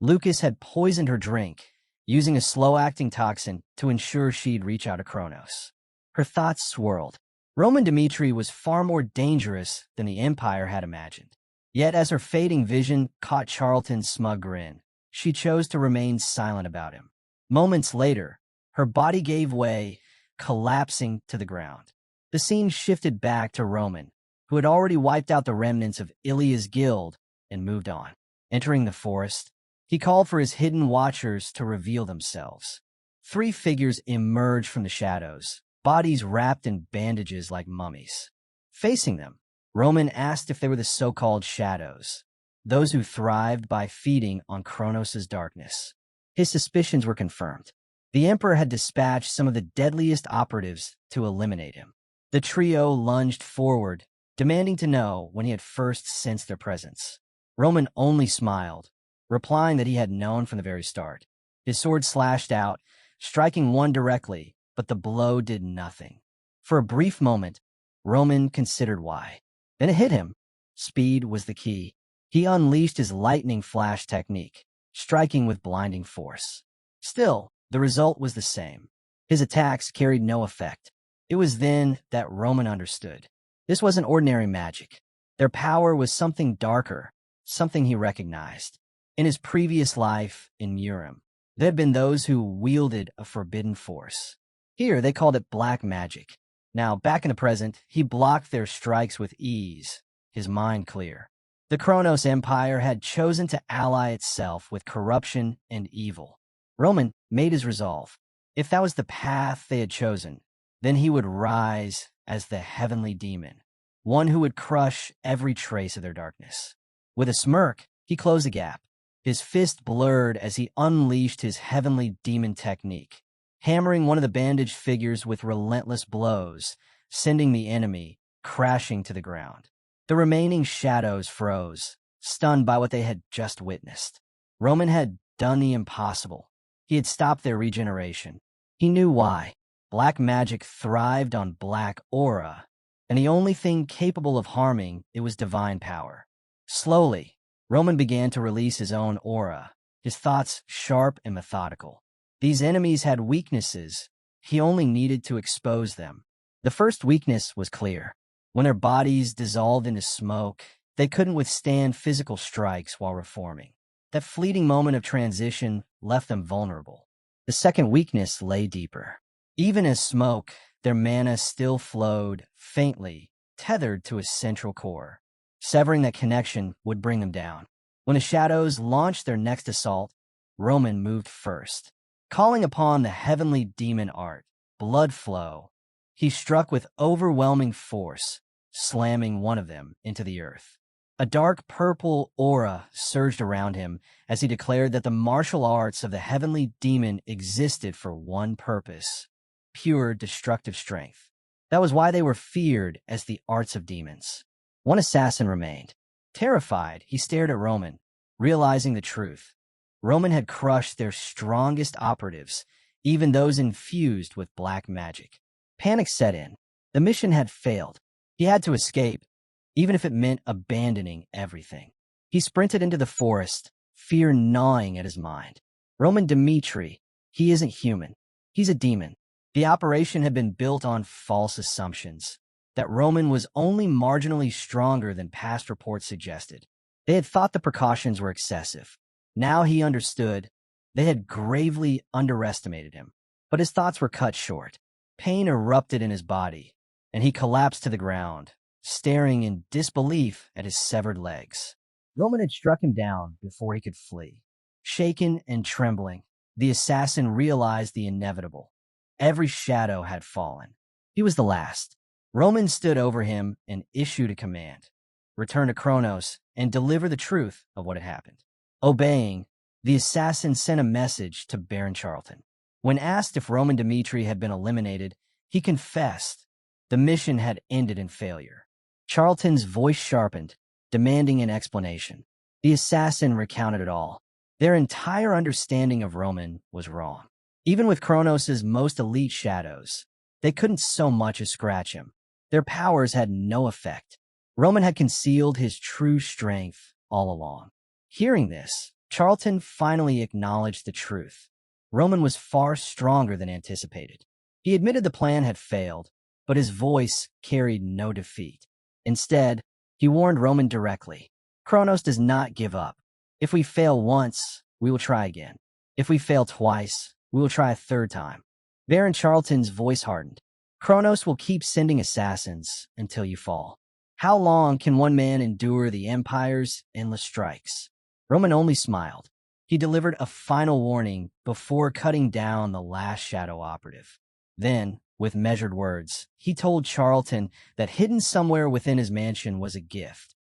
Lucas had poisoned her drink, using a slow-acting toxin to ensure she'd reach out to Kronos. Her thoughts swirled. Roman Dmitri was far more dangerous than the Empire had imagined. Yet as her fading vision caught Charlton's smug grin, she chose to remain silent about him. Moments later, her body gave way, collapsing to the ground. The scene shifted back to Roman, who had already wiped out the remnants of Ilya's guild and moved on. Entering the forest, he called for his hidden watchers to reveal themselves. 3 figures emerged from the shadows, bodies wrapped in bandages like mummies. Facing them, Roman asked if they were the so-called shadows, those who thrived by feeding on Kronos' darkness. His suspicions were confirmed. The Emperor had dispatched some of the deadliest operatives to eliminate him. The trio lunged forward, demanding to know when he had first sensed their presence. Roman only smiled, replying that he had known from the very start. His sword slashed out, striking one directly, but the blow did nothing. For a brief moment, Roman considered why. Then it hit him. Speed was the key. He unleashed his lightning flash technique, striking with blinding force. Still, the result was the same. His attacks carried no effect. It was then that Roman understood. This wasn't ordinary magic. Their power was something darker, something he recognized. In his previous life in Murim, there had been those who wielded a forbidden force. Here, they called it black magic. Now, back in the present, he blocked their strikes with ease, his mind clear. The Kronos Empire had chosen to ally itself with corruption and evil. Roman made his resolve. If that was the path they had chosen, then he would rise as the heavenly demon, one who would crush every trace of their darkness. With a smirk, he closed the gap. His fist blurred as he unleashed his heavenly demon technique, hammering one of the bandaged figures with relentless blows, sending the enemy crashing to the ground. The remaining shadows froze, stunned by what they had just witnessed. Roman had done the impossible. He had stopped their regeneration. He knew why. Black magic thrived on black aura, and the only thing capable of harming it was divine power. Slowly, Roman began to release his own aura, his thoughts sharp and methodical. These enemies had weaknesses. He only needed to expose them. The first weakness was clear. When their bodies dissolved into smoke, they couldn't withstand physical strikes while reforming. That fleeting moment of transition left them vulnerable. The second weakness lay deeper. Even as smoke, their mana still flowed faintly, tethered to a central core. Severing that connection would bring them down. When the shadows launched their next assault, Roman moved first. Calling upon the heavenly demon art, blood flow, he struck with overwhelming force, slamming one of them into the earth. A dark purple aura surged around him as he declared that the martial arts of the heavenly demon existed for one purpose: pure destructive strength. That was why they were feared as the arts of demons. One assassin remained. Terrified, he stared at Roman, realizing the truth. Roman had crushed their strongest operatives, even those infused with black magic. Panic set in. The mission had failed. He had to escape, even if it meant abandoning everything. He sprinted into the forest, fear gnawing at his mind. Roman Dmitri, he isn't human. He's a demon. The operation had been built on false assumptions, that Roman was only marginally stronger than past reports suggested. They had thought the precautions were excessive. Now he understood. They had gravely underestimated him. But his thoughts were cut short. Pain erupted in his body, and he collapsed to the ground, staring in disbelief at his severed legs. Roman had struck him down before he could flee. Shaken and trembling, the assassin realized the inevitable. Every shadow had fallen. He was the last. Roman stood over him and issued a command: return to Kronos and deliver the truth of what had happened. Obeying, the assassin sent a message to Baron Charlton. When asked if Roman Dmitri had been eliminated, he confessed the mission had ended in failure. Charlton's voice sharpened, demanding an explanation. The assassin recounted it all. Their entire understanding of Roman was wrong. Even with Kronos' most elite shadows, they couldn't so much as scratch him. Their powers had no effect. Roman had concealed his true strength all along. Hearing this, Charlton finally acknowledged the truth. Roman was far stronger than anticipated. He admitted the plan had failed, but his voice carried no defeat. Instead, he warned Roman directly: Kronos does not give up. If we fail once, we will try again. If we fail twice, we will try a third time. Baron Charlton's voice hardened. Kronos will keep sending assassins until you fall. How long can one man endure the Empire's endless strikes? Roman only smiled. He delivered a final warning before cutting down the last shadow operative. Then, with measured words, he told Charlton that hidden somewhere within his mansion was a gift,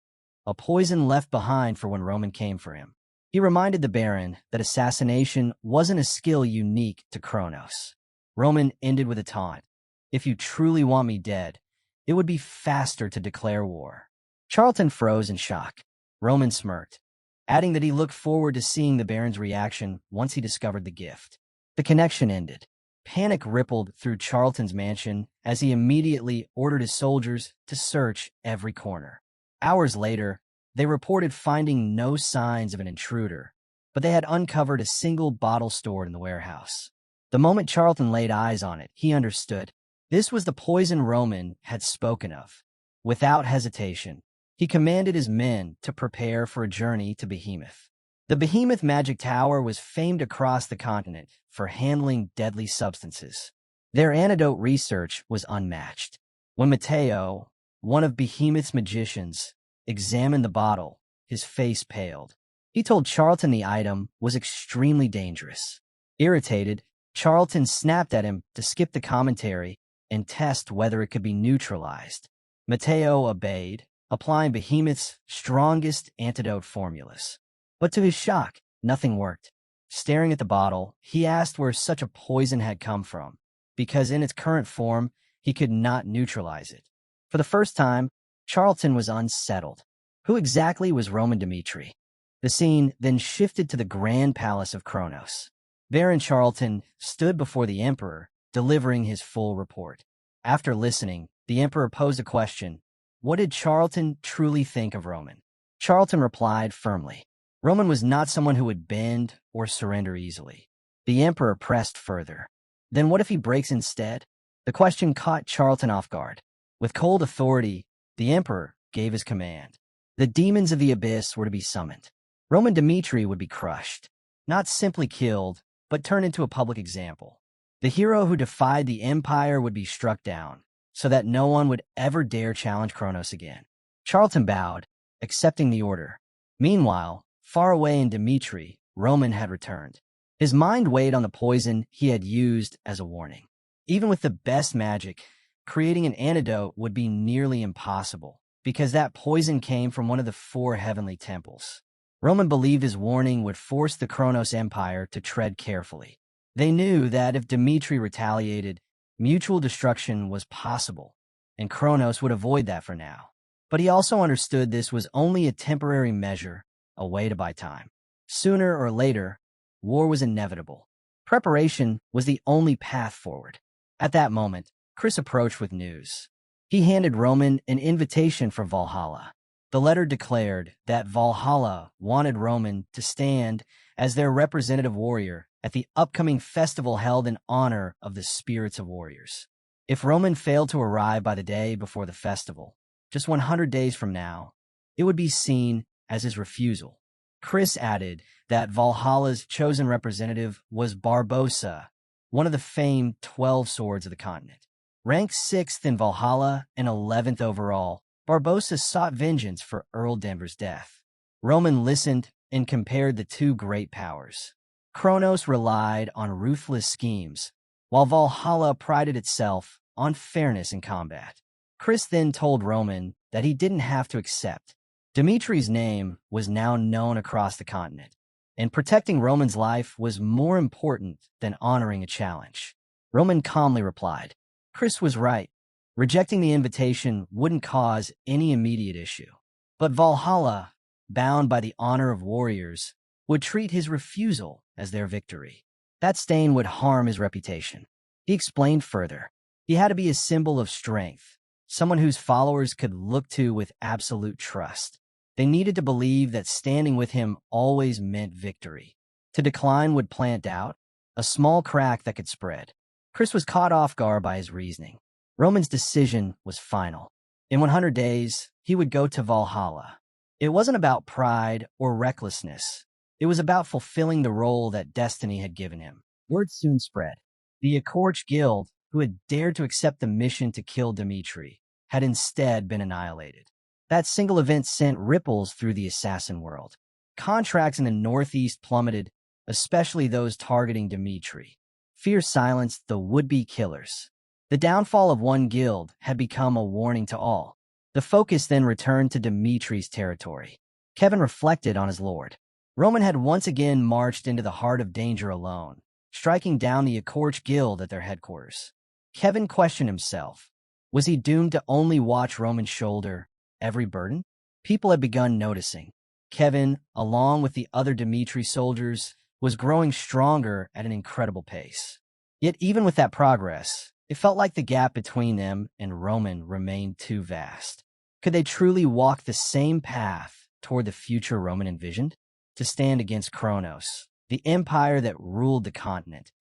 a poison left behind for when Roman came for him. He reminded the Baron that assassination wasn't a skill unique to Kronos. Roman ended with a taunt: if you truly want me dead, it would be faster to declare war. Charlton froze in shock. Roman smirked, adding that he looked forward to seeing the Baron's reaction once he discovered the gift. The connection ended. Panic rippled through Charlton's mansion as he immediately ordered his soldiers to search every corner. Hours later, they reported finding no signs of an intruder, but they had uncovered a single bottle stored in the warehouse. The moment Charlton laid eyes on it, he understood. This was the poison Roman had spoken of. Without hesitation, he commanded his men to prepare for a journey to Behemoth. The Behemoth Magic Tower was famed across the continent for handling deadly substances. Their antidote research was unmatched. When Matteo, one of Behemoth's magicians, examined the bottle, his face paled. He told Charlton the item was extremely dangerous. Irritated, Charlton snapped at him to skip the commentary and test whether it could be neutralized. Matteo obeyed, applying Behemoth's strongest antidote formulas. But to his shock, nothing worked. Staring at the bottle, he asked where such a poison had come from, because in its current form, he could not neutralize it. For the first time, Charlton was unsettled. Who exactly was Roman Dmitri? The scene then shifted to the grand palace of Kronos. Baron Charlton stood before the emperor, delivering his full report. After listening, the emperor posed a question: what did Charlton truly think of Roman? Charlton replied firmly: Roman was not someone who would bend or surrender easily. The emperor pressed further: then what if he breaks instead? The question caught Charlton off guard. With cold authority, the emperor gave his command. The demons of the abyss were to be summoned. Roman Dmitri would be crushed, not simply killed, but turned into a public example. The hero who defied the empire would be struck down, so that no one would ever dare challenge Kronos again. Charlton bowed, accepting the order. Meanwhile, far away in Dmitri, Roman had returned. His mind weighed on the poison he had used as a warning. Even with the best magic, creating an antidote would be nearly impossible, because that poison came from one of the 4 heavenly temples. Roman believed his warning would force the Kronos Empire to tread carefully. They knew that if Dmitri retaliated, mutual destruction was possible, and Kronos would avoid that for now. But he also understood this was only a temporary measure, a way to buy time. Sooner or later, war was inevitable. Preparation was the only path forward. At that moment, Chris approached with news. He handed Roman an invitation for Valhalla. The letter declared that Valhalla wanted Roman to stand as their representative warrior at the upcoming festival held in honor of the spirits of warriors. If Roman failed to arrive by the day before the festival, just 100 days from now, it would be seen as his refusal. Chris added that Valhalla's chosen representative was Barbossa, one of the famed 12 swords of the continent. Ranked 6th in Valhalla and 11th overall, Barbossa sought vengeance for Earl Denver's death. Roman listened and compared the 2 great powers. Kronos relied on ruthless schemes, while Valhalla prided itself on fairness in combat. Chris then told Roman that he didn't have to accept. Dimitri's name was now known across the continent, and protecting Roman's life was more important than honoring a challenge. Roman calmly replied, Chris was right. Rejecting the invitation wouldn't cause any immediate issue. But Valhalla, bound by the honor of warriors, would treat his refusal as their victory. That stain would harm his reputation. He explained further. He had to be a symbol of strength, someone whose followers could look to with absolute trust. They needed to believe that standing with him always meant victory. To decline would plant doubt, a small crack that could spread. Chris was caught off guard by his reasoning. Roman's decision was final. In 100 days, he would go to Valhalla. It wasn't about pride or recklessness. It was about fulfilling the role that destiny had given him. Word soon spread. The Akorch Guild, who had dared to accept the mission to kill Dmitri, had instead been annihilated. That single event sent ripples through the assassin world. Contracts in the Northeast plummeted, especially those targeting Dmitri. Fear silenced the would-be killers. The downfall of one guild had become a warning to all. The focus then returned to Dimitri's territory. Kevin reflected on his lord. Roman had once again marched into the heart of danger alone, striking down the Akorch Guild at their headquarters. Kevin questioned himself. Was he doomed to only watch Roman shoulder every burden? People had begun noticing. Kevin, along with the other Dmitri soldiers, was growing stronger at an incredible pace. Yet even with that progress, it felt like the gap between them and Roman remained too vast. Could they truly walk the same path toward the future Roman envisioned? To stand against Kronos, the empire that ruled the continent,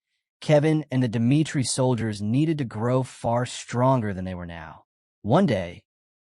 Kevin and the Dmitri soldiers needed to grow far stronger than they were now. One day,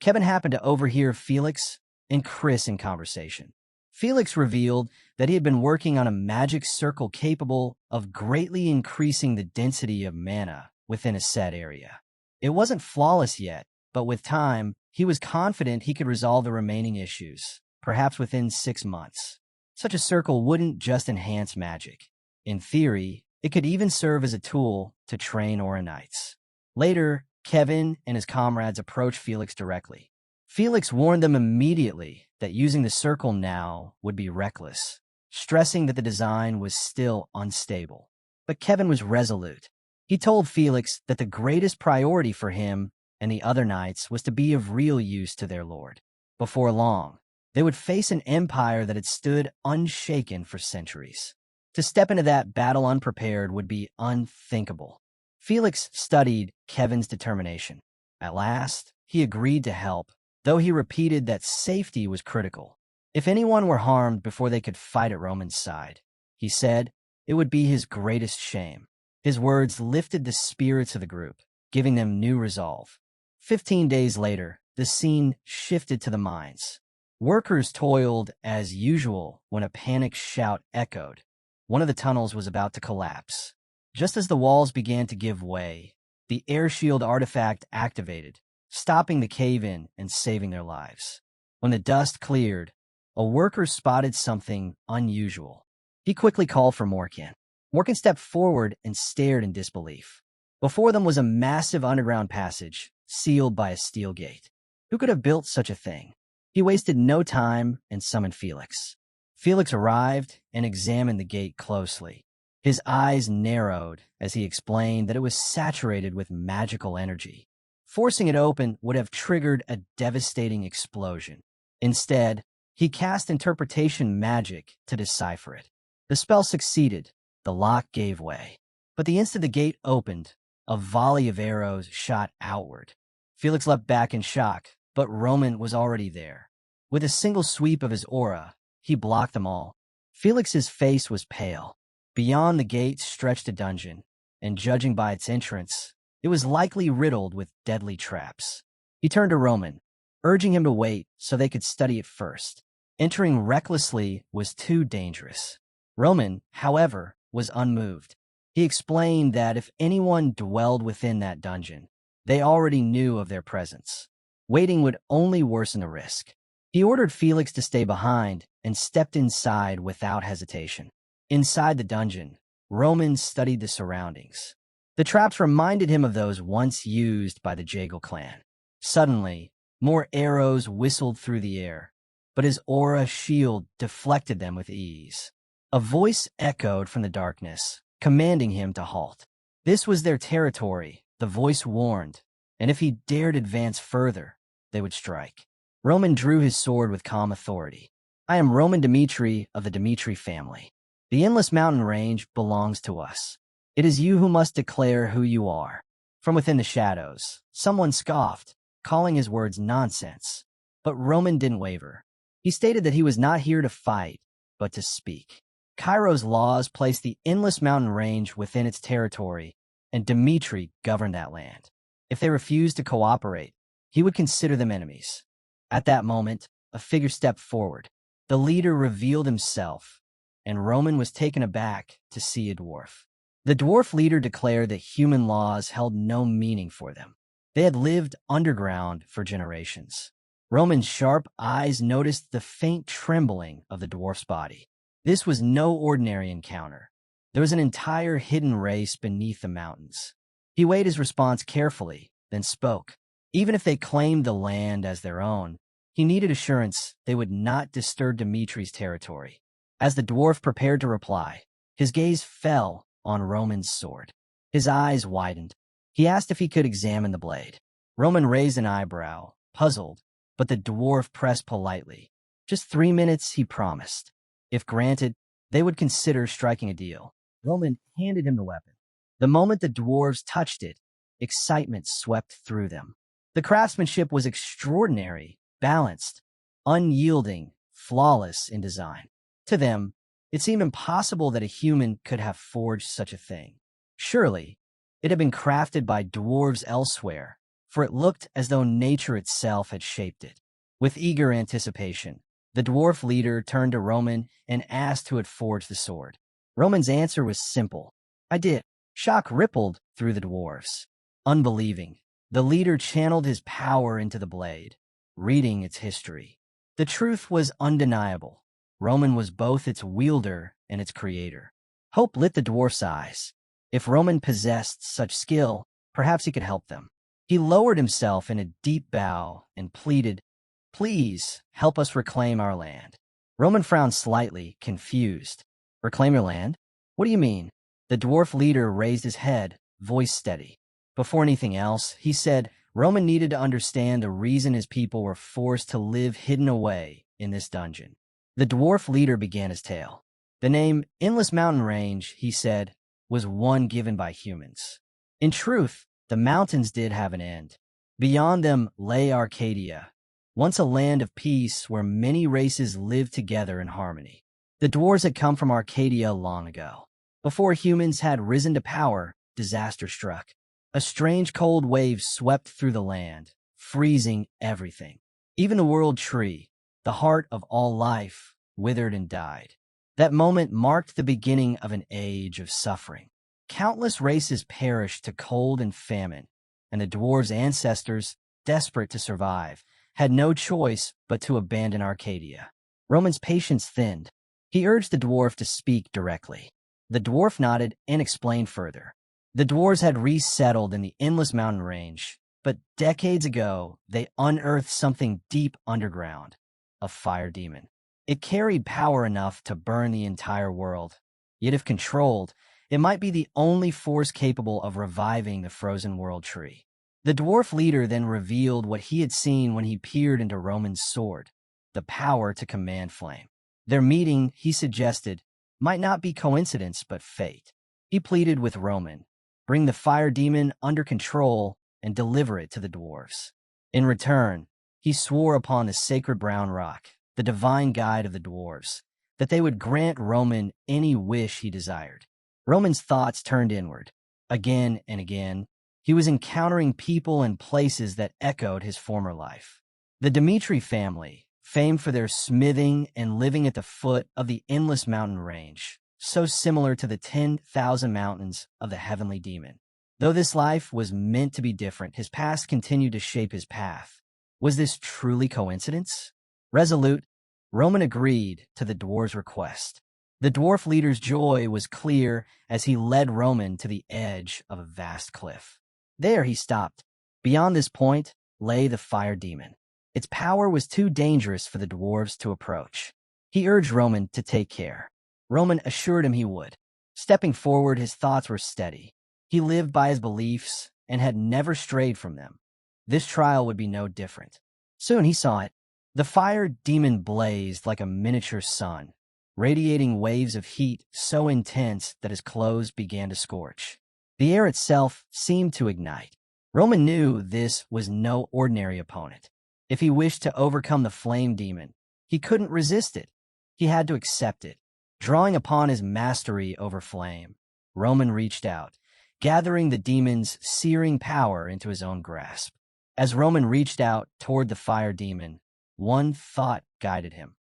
Kevin happened to overhear Felix and Chris in conversation. Felix revealed that he had been working on a magic circle capable of greatly increasing the density of mana within a set area. It wasn't flawless yet, but with time, he was confident he could resolve the remaining issues, perhaps within 6 months. Such a circle wouldn't just enhance magic. In theory, it could even serve as a tool to train Aura Knights. Later, Kevin and his comrades approached Felix directly. Felix warned them immediately that using the circle now would be reckless, stressing that the design was still unstable. But Kevin was resolute. He told Felix that the greatest priority for him and the other knights was to be of real use to their lord. Before long, they would face an empire that had stood unshaken for centuries. To step into that battle unprepared would be unthinkable. Felix studied Kevin's determination. At last, he agreed to help, though he repeated that safety was critical. If anyone were harmed before they could fight at Roman's side, he said, it would be his greatest shame. His words lifted the spirits of the group. giving them new resolve. 15 days later, the scene shifted to the mines. Workers toiled as usual when a panicked shout echoed. One of the tunnels was about to collapse. Just as the walls began to give way, the air shield artifact activated, stopping the cave-in and saving their lives. When the dust cleared, a worker spotted something unusual. He quickly called for Morkan. Morkan stepped forward and stared in disbelief. Before them was a massive underground passage, sealed by a steel gate. Who could have built such a thing? He wasted no time and summoned Felix. Felix arrived and examined the gate closely. His eyes narrowed as he explained that it was saturated with magical energy. Forcing it open would have triggered a devastating explosion. Instead, he cast interpretation magic to decipher it. The spell succeeded. The lock gave way. But the instant the gate opened, a volley of arrows shot outward. Felix leapt back in shock, but Roman was already there. With a single sweep of his aura, he blocked them all. Felix's face was pale. Beyond the gate stretched a dungeon, and judging by its entrance, it was likely riddled with deadly traps. He turned to Roman, urging him to wait so they could study it first. Entering recklessly was too dangerous. Roman, however, was unmoved. He explained that if anyone dwelled within that dungeon, they already knew of their presence. Waiting would only worsen the risk. He ordered Felix to stay behind and stepped inside without hesitation. Inside the dungeon, Roman studied the surroundings. The traps reminded him of those once used by the Jagal clan. Suddenly, more arrows whistled through the air, but his aura shield deflected them with ease. A voice echoed from the darkness, commanding him to halt. This was their territory, the voice warned, and if he dared advance further, they would strike. Roman drew his sword with calm authority. I am Roman Dmitri of the Dmitri family. The endless mountain range belongs to us. It is you who must declare who you are. From within the shadows, someone scoffed, calling his words nonsense. But Roman didn't waver. He stated that he was not here to fight, but to speak. Cairo's laws placed the endless mountain range within its territory, and Dmitri governed that land. If they refused to cooperate, he would consider them enemies. At that moment, a figure stepped forward. The leader revealed himself, and Roman was taken aback to see a dwarf. The dwarf leader declared that human laws held no meaning for them. They had lived underground for generations. Roman's sharp eyes noticed the faint trembling of the dwarf's body. This was no ordinary encounter. There was an entire hidden race beneath the mountains. He weighed his response carefully, then spoke. Even if they claimed the land as their own, he needed assurance they would not disturb Dimitri's territory. As the dwarf prepared to reply, his gaze fell on Roman's sword. His eyes widened. He asked if he could examine the blade. Roman raised an eyebrow, puzzled, but the dwarf pressed politely. Just 3 minutes, he promised. If granted, they would consider striking a deal. Roman handed him the weapon. The moment the dwarves touched it, excitement swept through them. The craftsmanship was extraordinary, balanced, unyielding, flawless in design. To them, it seemed impossible that a human could have forged such a thing. Surely, it had been crafted by dwarves elsewhere, for it looked as though nature itself had shaped it. With eager anticipation, the dwarf leader turned to Roman and asked who had forged the sword. Roman's answer was simple. I did. Shock rippled through the dwarves. Unbelieving, the leader channeled his power into the blade, reading its history. The truth was undeniable. Roman was both its wielder and its creator. Hope lit the dwarf's eyes. If Roman possessed such skill, perhaps he could help them. He lowered himself in a deep bow and pleaded, Please, help us reclaim our land. Roman frowned slightly, confused. Reclaim your land? What do you mean? The dwarf leader raised his head, voice steady. Before anything else, he said Roman needed to understand the reason his people were forced to live hidden away in this dungeon. The dwarf leader began his tale. The name Endless Mountain Range, he said, was one given by humans. In truth, the mountains did have an end. Beyond them lay Arcadia, once a land of peace where many races lived together in harmony. The dwarves had come from Arcadia long ago. Before humans had risen to power, disaster struck. A strange cold wave swept through the land, freezing everything. Even the world tree, the heart of all life, withered and died. That moment marked the beginning of an age of suffering. Countless races perished to cold and famine, and the dwarves' ancestors, desperate to survive, had no choice but to abandon Arcadia. Roman's patience thinned. He urged the dwarf to speak directly. The dwarf nodded and explained further. The dwarves had resettled in the endless mountain range, but decades ago they unearthed something deep underground, a fire demon. It carried power enough to burn the entire world. Yet if controlled, it might be the only force capable of reviving the frozen world tree. The dwarf leader then revealed what he had seen when he peered into Roman's sword, the power to command flame. Their meeting, he suggested, might not be coincidence but fate. He pleaded with Roman, bring the fire demon under control and deliver it to the dwarves. In return, he swore upon the sacred brown rock, the divine guide of the dwarves, that they would grant Roman any wish he desired. Roman's thoughts turned inward. Again and again, he was encountering people and places that echoed his former life. The Dmitri family, famed for their smithing and living at the foot of the endless mountain range, so similar to the 10,000 mountains of the heavenly demon. Though this life was meant to be different, his past continued to shape his path. Was this truly coincidence? Resolute, Roman agreed to the dwarf's request. The dwarf leader's joy was clear as he led Roman to the edge of a vast cliff. There he stopped. Beyond this point lay the fire demon. Its power was too dangerous for the dwarves to approach. He urged Roman to take care. Roman assured him he would. Stepping forward, his thoughts were steady. He lived by his beliefs and had never strayed from them. This trial would be no different. Soon he saw it. The fire demon blazed like a miniature sun, radiating waves of heat so intense that his clothes began to scorch. The air itself seemed to ignite. Roman knew this was no ordinary opponent. If he wished to overcome the flame demon, he couldn't resist it. He had to accept it. Drawing upon his mastery over flame, Roman reached out, gathering the demon's searing power into his own grasp. As Roman reached out toward the fire demon, one thought guided him.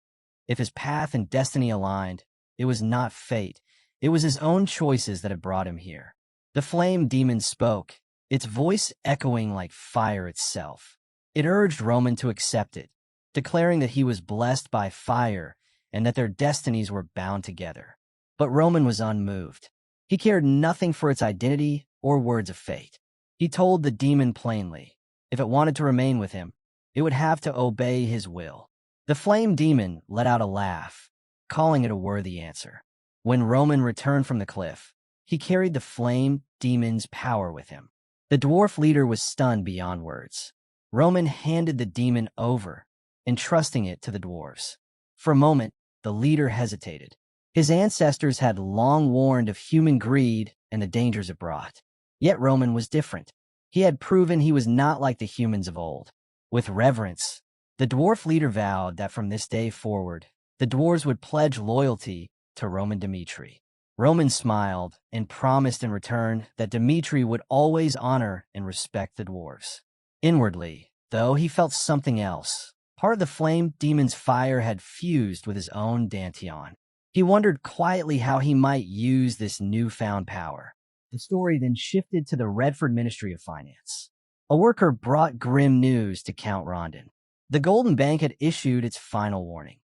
If his path and destiny aligned, it was not fate. It was his own choices that had brought him here. The flame demon spoke, its voice echoing like fire itself. It urged Roman to accept it, declaring that he was blessed by fire and that their destinies were bound together. But Roman was unmoved. He cared nothing for its identity or words of fate. He told the demon plainly, if it wanted to remain with him, it would have to obey his will. The flame demon let out a laugh, calling it a worthy answer. When Roman returned from the cliff, he carried the flame demon's power with him. The dwarf leader was stunned beyond words. Roman handed the demon over, entrusting it to the dwarves. For a moment, the leader hesitated. His ancestors had long warned of human greed and the dangers it brought. Yet Roman was different. He had proven he was not like the humans of old. With reverence, the dwarf leader vowed that from this day forward, the dwarves would pledge loyalty to Roman Dmitri. Roman smiled and promised in return that Dmitri would always honor and respect the dwarves. Inwardly, though, he felt something else. Part of the flame demon's fire had fused with his own dantian. He wondered quietly how he might use this newfound power. The story then shifted to the Redford Ministry of Finance. A worker brought grim news to Count Rondon. The Golden Bank had issued its final warning.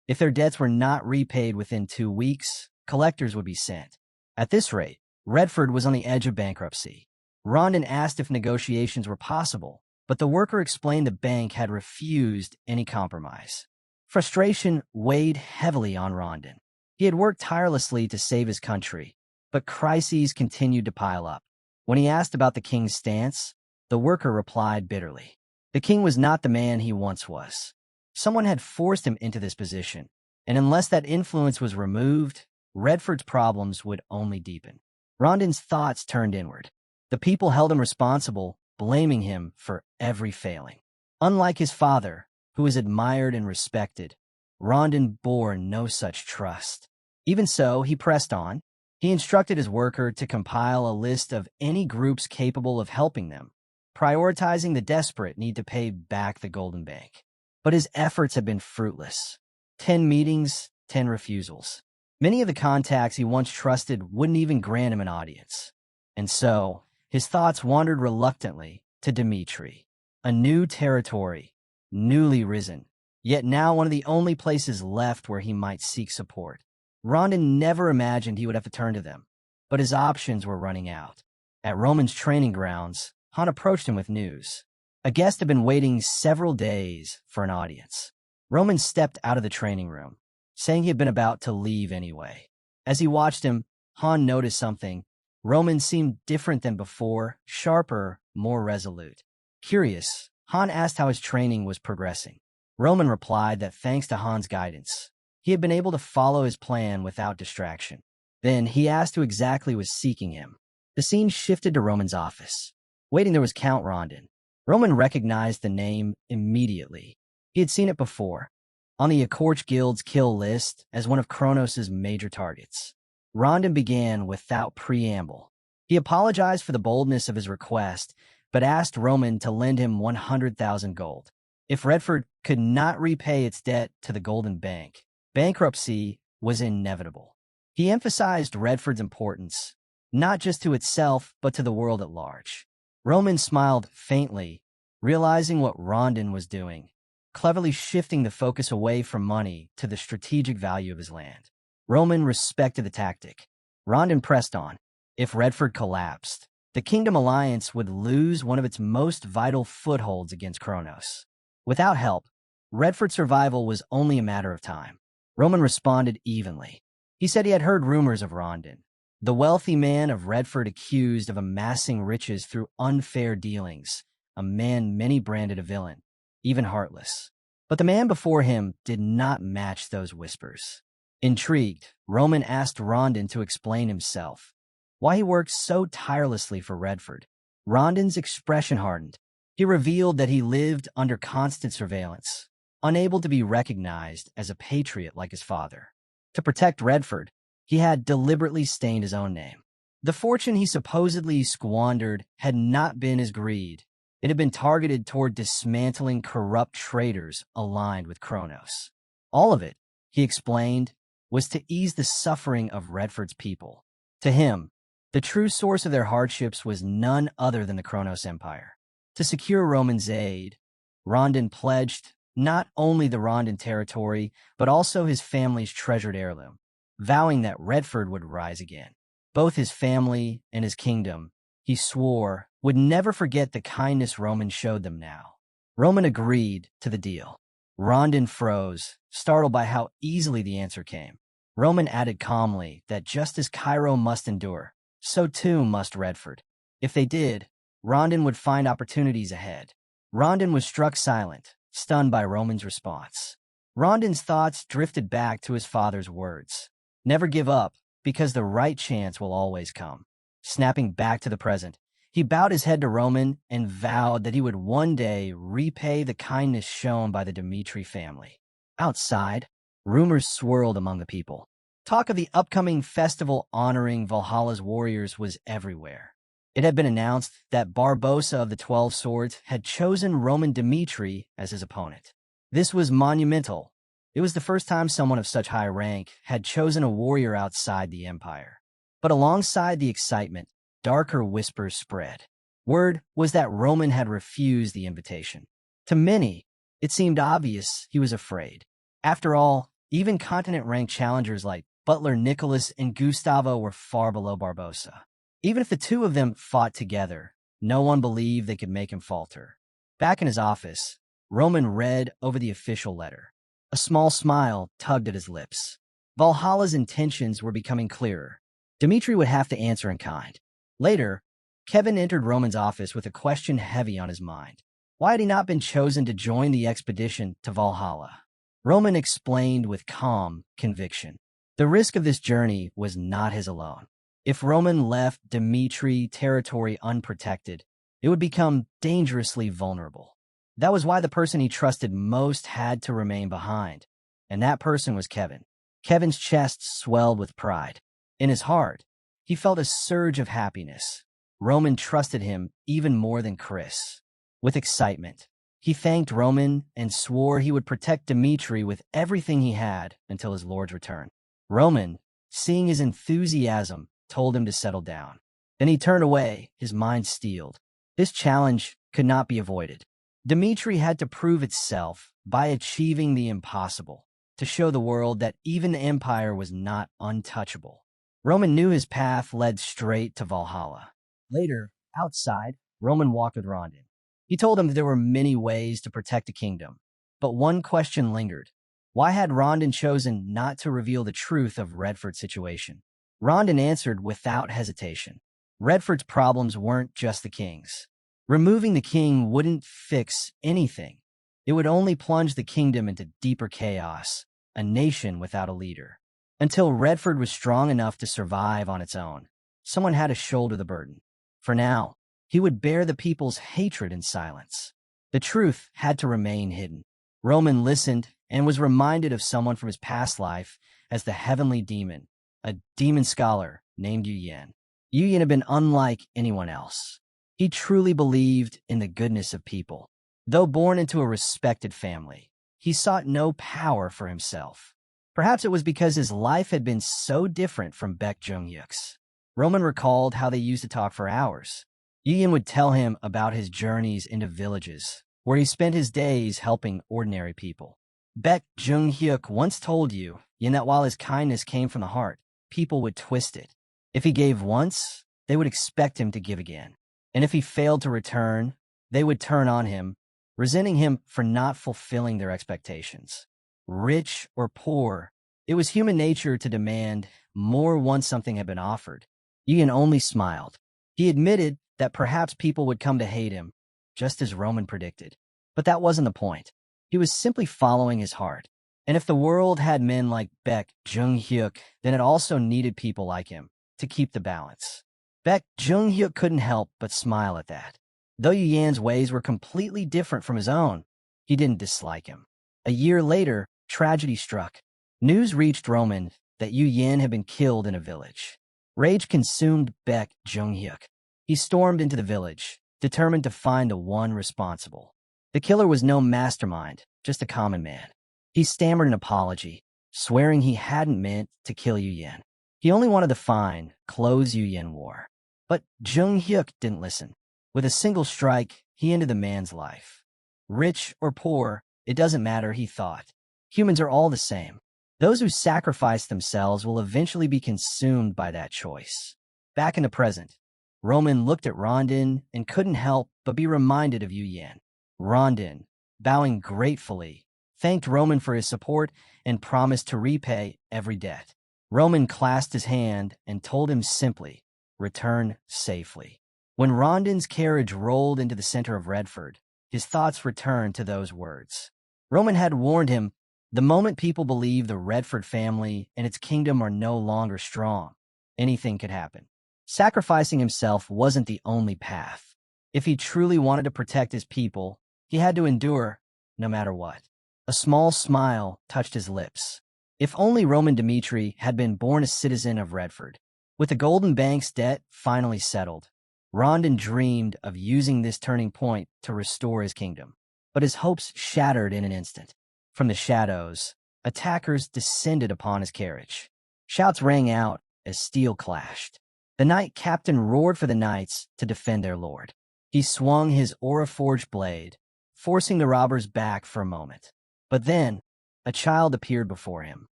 If their debts were not repaid within 2 weeks, collectors would be sent. At this rate, Redford was on the edge of bankruptcy. Rondon asked if negotiations were possible, but the worker explained the bank had refused any compromise. Frustration weighed heavily on Rondon. He had worked tirelessly to save his country, but crises continued to pile up. When he asked about the king's stance, the worker replied bitterly. The king was not the man he once was. Someone had forced him into this position, and unless that influence was removed, Redford's problems would only deepen. Rondon's thoughts turned inward. The people held him responsible, blaming him for every failing. Unlike his father, who was admired and respected, Rondon bore no such trust. Even so, he pressed on. He instructed his worker to compile a list of any groups capable of helping them, prioritizing the desperate need to pay back the Golden Bank. But his efforts had been fruitless. 10 meetings, 10 refusals. Many of the contacts he once trusted wouldn't even grant him an audience. And so, his thoughts wandered reluctantly to Dmitri, a new territory, newly risen, yet now one of the only places left where he might seek support. Rondon never imagined he would have to turn to them, but his options were running out. At Roman's training grounds, Han approached him with news. A guest had been waiting several days for an audience. Roman stepped out of the training room, saying he had been about to leave anyway. As he watched him, Han noticed something. Roman seemed different than before, sharper, more resolute. Curious, Han asked how his training was progressing. Roman replied that thanks to Han's guidance, he had been able to follow his plan without distraction. Then he asked who exactly was seeking him. The scene shifted to Roman's office. Waiting there was Count Rondon. Roman recognized the name immediately. He had seen it before, on the Akorch Guild's kill list as one of Kronos' major targets. Rondon began without preamble. He apologized for the boldness of his request, but asked Roman to lend him 100,000 gold. If Redford could not repay its debt to the Golden Bank, bankruptcy was inevitable. He emphasized Redford's importance, not just to itself, but to the world at large. Roman smiled faintly, realizing what Rondon was doing, cleverly shifting the focus away from money to the strategic value of his land. Roman respected the tactic. Rondon pressed on. If Redford collapsed, the Kingdom Alliance would lose one of its most vital footholds against Kronos. Without help, Redford's survival was only a matter of time. Roman responded evenly. He said he had heard rumors of Rondon, the wealthy man of Redford accused of amassing riches through unfair dealings, a man many branded a villain, even heartless. But the man before him did not match those whispers. Intrigued, Roman asked Rondon to explain himself, why he worked so tirelessly for Redford. Rondon's expression hardened. He revealed that he lived under constant surveillance, unable to be recognized as a patriot like his father. To protect Redford, he had deliberately stained his own name. The fortune he supposedly squandered had not been his greed. It had been targeted toward dismantling corrupt traitors aligned with Kronos. All of it, he explained, was to ease the suffering of Redford's people. To him, the true source of their hardships was none other than the Kronos Empire. To secure Roman's aid, Rondon pledged not only the Rondon territory, but also his family's treasured heirloom, vowing that Redford would rise again. Both his family and his kingdom, he swore, would never forget the kindness Roman showed them now. Roman agreed to the deal. Rondon froze, startled by how easily the answer came. Roman added calmly that just as Cairo must endure, so too must Redford. If they did, Rondon would find opportunities ahead. Rondon was struck silent, stunned by Roman's response. Rondon's thoughts drifted back to his father's words. Never give up, because the right chance will always come. Snapping back to the present, he bowed his head to Roman and vowed that he would one day repay the kindness shown by the Dmitri family. Outside, rumors swirled among the people. Talk of the upcoming festival honoring Valhalla's warriors was everywhere. It had been announced that Barbossa of the 12 Swords had chosen Roman Dmitri as his opponent. This was monumental. It was the first time someone of such high rank had chosen a warrior outside the empire. But alongside the excitement, darker whispers spread. Word was that Roman had refused the invitation. To many, it seemed obvious he was afraid. After all, even continent-ranked challengers like Butler Nicholas and Gustavo were far below Barbossa. Even if the two of them fought together, no one believed they could make him falter. Back in his office, Roman read over the official letter. A small smile tugged at his lips. Valhalla's intentions were becoming clearer. Dmitri would have to answer in kind. Later, Kevin entered Roman's office with a question heavy on his mind. Why had he not been chosen to join the expedition to Valhalla? Roman explained with calm conviction. The risk of this journey was not his alone. If Roman left Dmitri territory unprotected, it would become dangerously vulnerable. That was why the person he trusted most had to remain behind, and that person was Kevin. Kevin's chest swelled with pride. In his heart, he felt a surge of happiness. Roman trusted him even more than Chris. With excitement, he thanked Roman and swore he would protect Dmitri with everything he had until his lord's return. Roman, seeing his enthusiasm, told him to settle down. Then he turned away, his mind steeled. This challenge could not be avoided. Dmitri had to prove itself by achieving the impossible, to show the world that even the Empire was not untouchable. Roman knew his path led straight to Valhalla. Later, outside, Roman walked with Rondon. He told him that there were many ways to protect a kingdom, but one question lingered. Why had Rondon chosen not to reveal the truth of Redford's situation? Rondon answered without hesitation. Redford's problems weren't just the king's. Removing the king wouldn't fix anything. It would only plunge the kingdom into deeper chaos, a nation without a leader. Until Redford was strong enough to survive on its own, someone had to shoulder the burden. For now, he would bear the people's hatred in silence. The truth had to remain hidden. Roman listened and was reminded of someone from his past life as the heavenly demon, a demon scholar named Yu Yan. Yu Yan had been unlike anyone else. He truly believed in the goodness of people. Though born into a respected family, he sought no power for himself. Perhaps it was because his life had been so different from Baek Jung-hyuk's. Roman recalled how they used to talk for hours. Yu Yan would tell him about his journeys into villages, where he spent his days helping ordinary people. Baek Jung-hyuk once told Yu Yan that while his kindness came from the heart, people would twist it. If he gave once, they would expect him to give again. And if he failed to return, they would turn on him, resenting him for not fulfilling their expectations. Rich or poor, it was human nature to demand more once something had been offered. Yu Yan only smiled. He admitted that perhaps people would come to hate him, just as Roman predicted. But that wasn't the point. He was simply following his heart. And if the world had men like Baek Jung-hyuk, then it also needed people like him to keep the balance. Baek Jung-hyuk couldn't help but smile at that. Though Yu Yan's ways were completely different from his own, he didn't dislike him. A year later, tragedy struck. News reached Roman that Yu Yan had been killed in a village. Rage consumed Baek Jung-hyuk. He stormed into the village, determined to find the one responsible. The killer was no mastermind, just a common man. He stammered an apology, swearing he hadn't meant to kill Yu Yan. He only wanted the fine, clothes Yu Yan wore. But Jung-hyuk didn't listen. With a single strike, he ended the man's life. Rich or poor, it doesn't matter, he thought. Humans are all the same. Those who sacrifice themselves will eventually be consumed by that choice. Back in the present, Roman looked at Rondon and couldn't help but be reminded of Yu Yan. Rondon, bowing gratefully, thanked Roman for his support and promised to repay every debt. Roman clasped his hand and told him simply, "Return safely." When Rondon's carriage rolled into the center of Redford, his thoughts returned to those words. Roman had warned him, the moment people believe the Redford family and its kingdom are no longer strong, anything could happen. Sacrificing himself wasn't the only path. If he truly wanted to protect his people, he had to endure, no matter what. A small smile touched his lips. If only Roman Dmitri had been born a citizen of Redford. With the Golden Bank's debt finally settled, Rondon dreamed of using this turning point to restore his kingdom. But his hopes shattered in an instant. From the shadows, attackers descended upon his carriage. Shouts rang out as steel clashed. The knight captain roared for the knights to defend their lord. He swung his aura-forged blade, forcing the robbers back for a moment. But then, a child appeared before him.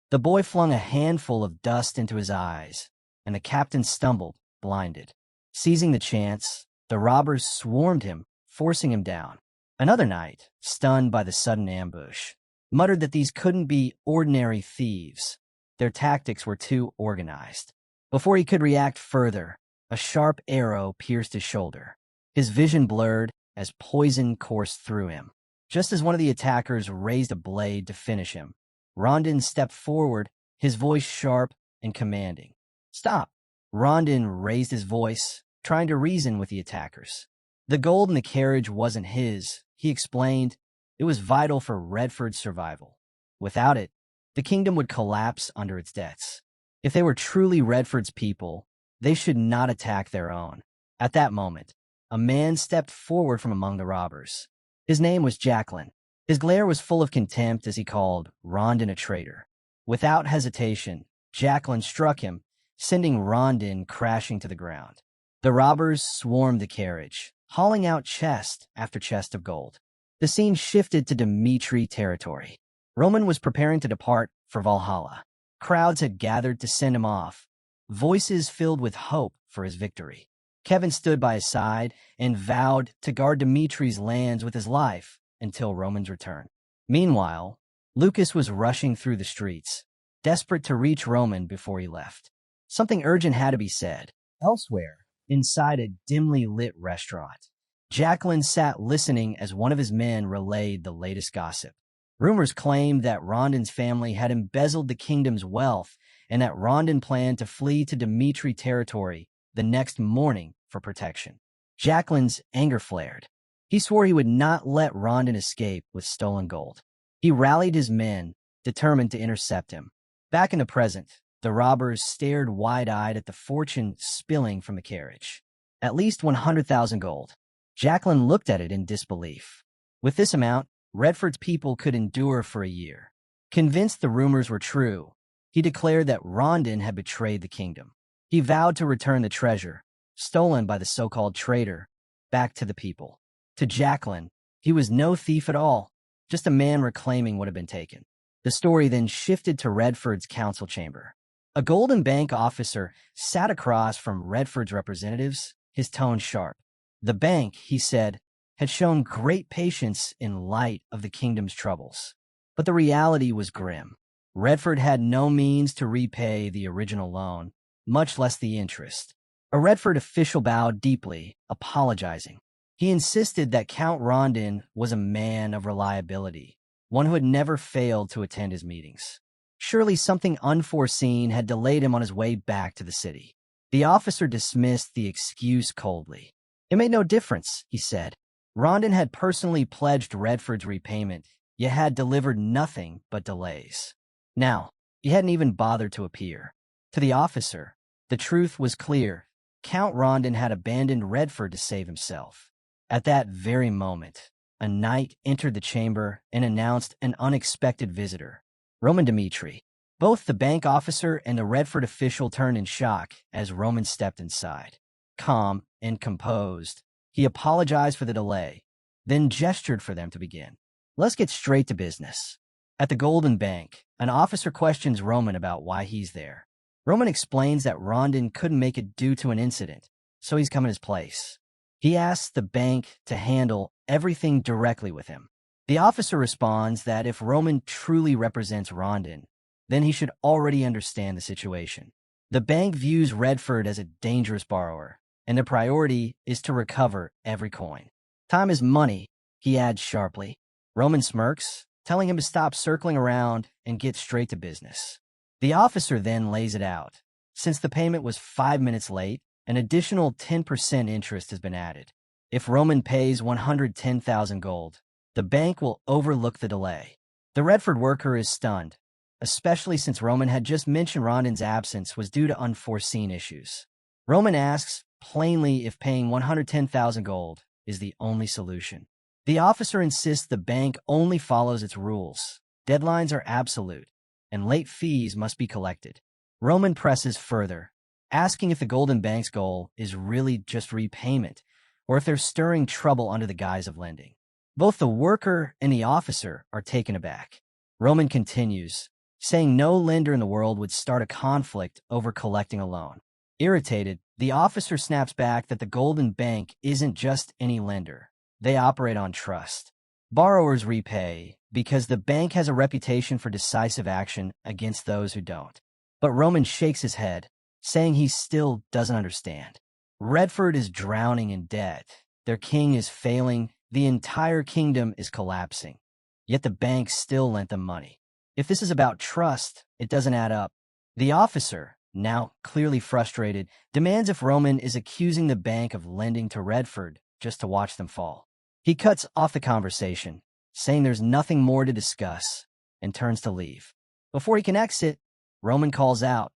The boy flung a handful of dust into his eyes, and the captain stumbled, blinded. Seizing the chance, the robbers swarmed him, forcing him down. Another knight, stunned by the sudden ambush, muttered that these couldn't be ordinary thieves. Their tactics were too organized. Before he could react further, a sharp arrow pierced his shoulder. His vision blurred as poison coursed through him. Just as one of the attackers raised a blade to finish him, Rondon stepped forward, his voice sharp and commanding. "Stop!" Rondon raised his voice, trying to reason with the attackers. The gold in the carriage wasn't his, he explained. It was vital for Redford's survival. Without it, the kingdom would collapse under its debts. If they were truly Redford's people, they should not attack their own. At that moment, a man stepped forward from among the robbers. His name was Jacqueline. His glare was full of contempt as he called Rondon a traitor. Without hesitation, Jacqueline struck him, sending Rondon crashing to the ground. The robbers swarmed the carriage, hauling out chest after chest of gold. The scene shifted to Dmitri territory. Roman was preparing to depart for Valhalla. Crowds had gathered to send him off, voices filled with hope for his victory. Kevin stood by his side and vowed to guard Dimitri's lands with his life until Roman's return. Meanwhile, Lucas was rushing through the streets, desperate to reach Roman before he left. Something urgent had to be said. Elsewhere, inside a dimly lit restaurant, Jacqueline sat listening as one of his men relayed the latest gossip. Rumors claimed that Rondon's family had embezzled the kingdom's wealth and that Rondon planned to flee to Dmitri territory the next morning for protection. Jacqueline's anger flared. He swore he would not let Rondon escape with stolen gold. He rallied his men, determined to intercept him. Back in the present, the robbers stared wide-eyed at the fortune spilling from the carriage. At least 100,000 gold. Jacqueline looked at it in disbelief. With this amount, Redford's people could endure for a year. Convinced the rumors were true, he declared that Rondon had betrayed the kingdom. He vowed to return the treasure, stolen by the so-called traitor, back to the people. To Jacqueline, he was no thief at all, just a man reclaiming what had been taken. The story then shifted to Redford's council chamber. A Golden Bank officer sat across from Redford's representatives, his tone sharp. The bank, he said, had shown great patience in light of the kingdom's troubles. But the reality was grim. Redford had no means to repay the original loan, much less the interest. A Redford official bowed deeply, apologizing. He insisted that Count Rondon was a man of reliability, one who had never failed to attend his meetings. Surely something unforeseen had delayed him on his way back to the city. The officer dismissed the excuse coldly. It made no difference, he said. Rondon had personally pledged Redford's repayment, yet had delivered nothing but delays. Now, he hadn't even bothered to appear. To the officer, the truth was clear. Count Rondon had abandoned Redford to save himself. At that very moment, a knight entered the chamber and announced an unexpected visitor, Roman Dmitri. Both the bank officer and the Redford official turned in shock as Roman stepped inside. Calm and composed, he apologized for the delay, then gestured for them to begin. Let's get straight to business. At the Golden Bank, an officer questions Roman about why he's there. Roman explains that Rondon couldn't make it due to an incident, so he's come in his place. He asks the bank to handle everything directly with him. The officer responds that if Roman truly represents Rondon, then he should already understand the situation. The bank views Redford as a dangerous borrower, and the priority is to recover every coin. Time is money, he adds sharply. Roman smirks, telling him to stop circling around and get straight to business. The officer then lays it out. Since the payment was 5 minutes late, an additional 10% interest has been added. If Roman pays 110,000 gold, the bank will overlook the delay. The Redford worker is stunned, especially since Roman had just mentioned Rondon's absence was due to unforeseen issues. Roman asks plainly if paying 110,000 gold is the only solution. The officer insists the bank only follows its rules. Deadlines are absolute, and late fees must be collected. Roman presses further, asking if the Golden Bank's goal is really just repayment, or if they're stirring trouble under the guise of lending. Both the worker and the officer are taken aback. Roman continues, saying no lender in the world would start a conflict over collecting a loan. Irritated, the officer snaps back that the Golden Bank isn't just any lender. They operate on trust. Borrowers repay because the bank has a reputation for decisive action against those who don't. But Roman shakes his head, saying he still doesn't understand. Redford is drowning in debt. Their king is failing. The entire kingdom is collapsing. Yet the bank still lent them money. If this is about trust, it doesn't add up. The officer, now clearly frustrated, demands if Roman is accusing the bank of lending to Redford just to watch them fall. He cuts off the conversation, saying there's nothing more to discuss, and turns to leave. Before he can exit, Roman calls out,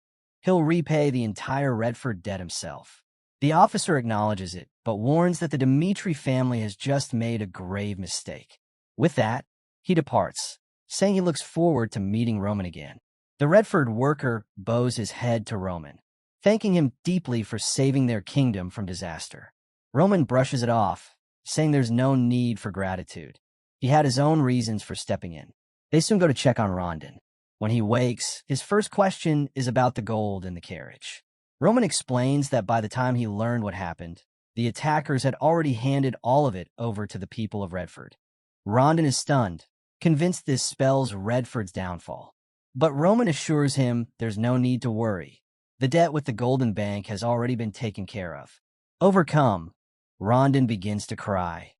he'll repay the entire Redford debt himself. The officer acknowledges it, but warns that the Dmitri family has just made a grave mistake. With that, he departs, saying he looks forward to meeting Roman again. The Redford worker bows his head to Roman, thanking him deeply for saving their kingdom from disaster. Roman brushes it off, saying there's no need for gratitude. He had his own reasons for stepping in. They soon go to check on Rondon. When he wakes, his first question is about the gold in the carriage. Roman explains that by the time he learned what happened, the attackers had already handed all of it over to the people of Redford. Rondon is stunned, convinced this spells Redford's downfall. But Roman assures him there's no need to worry. The debt with the Golden Bank has already been taken care of. Overcome, Rondon begins to cry,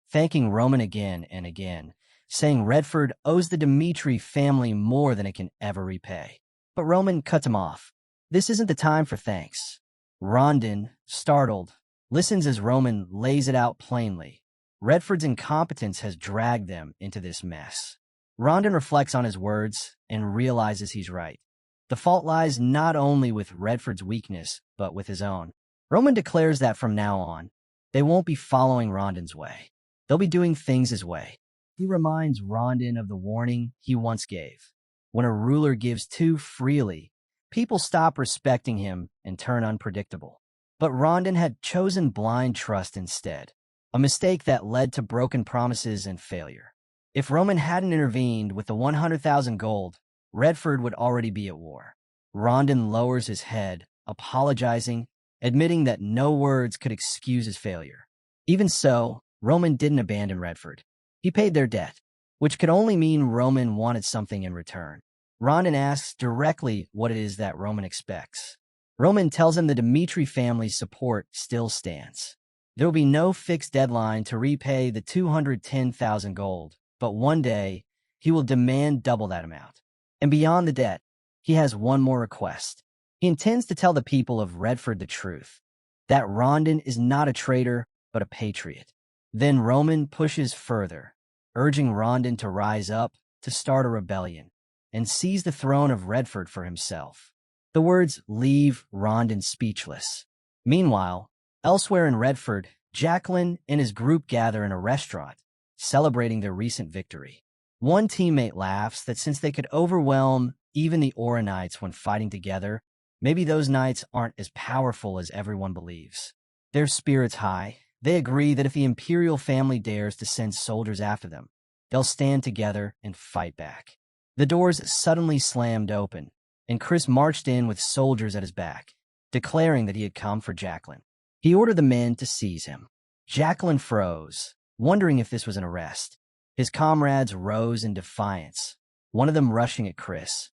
thanking Roman again and again, saying Redford owes the Dmitri family more than it can ever repay. But Roman cuts him off. This isn't the time for thanks. Rondon, startled, listens as Roman lays it out plainly. Redford's incompetence has dragged them into this mess. Rondon reflects on his words and realizes he's right. The fault lies not only with Redford's weakness, but with his own. Roman declares that from now on, they won't be following Rondon's way. They'll be doing things his way. He reminds Rondon of the warning he once gave. When a ruler gives too freely, people stop respecting him and turn unpredictable. But Rondon had chosen blind trust instead, a mistake that led to broken promises and failure. If Roman hadn't intervened with the 100,000 gold, Redford would already be at war. Rondon lowers his head, apologizing, admitting that no words could excuse his failure. Even so, Roman didn't abandon Redford. He paid their debt, which could only mean Roman wanted something in return. Rondon asks directly what it is that Roman expects. Roman tells him the Dmitri family's support still stands. There will be no fixed deadline to repay the 210,000 gold, but one day he will demand double that amount. And beyond the debt, he has one more request. He intends to tell the people of Redford the truth, that Rondon is not a traitor, but a patriot. Then Roman pushes further, urging Rondon to rise up, to start a rebellion, and seize the throne of Redford for himself. The words leave Rondon speechless. Meanwhile, elsewhere in Redford, Jacqueline and his group gather in a restaurant, celebrating their recent victory. One teammate laughs that since they could overwhelm even the Aura Knights when fighting together, maybe those knights aren't as powerful as everyone believes. Their spirits high, they agree that if the Imperial family dares to send soldiers after them, they'll stand together and fight back. The doors suddenly slammed open, and Chris marched in with soldiers at his back, declaring that he had come for Jacqueline. He ordered the men to seize him. Jacqueline froze, wondering if this was an arrest. His comrades rose in defiance, one of them rushing at Chris,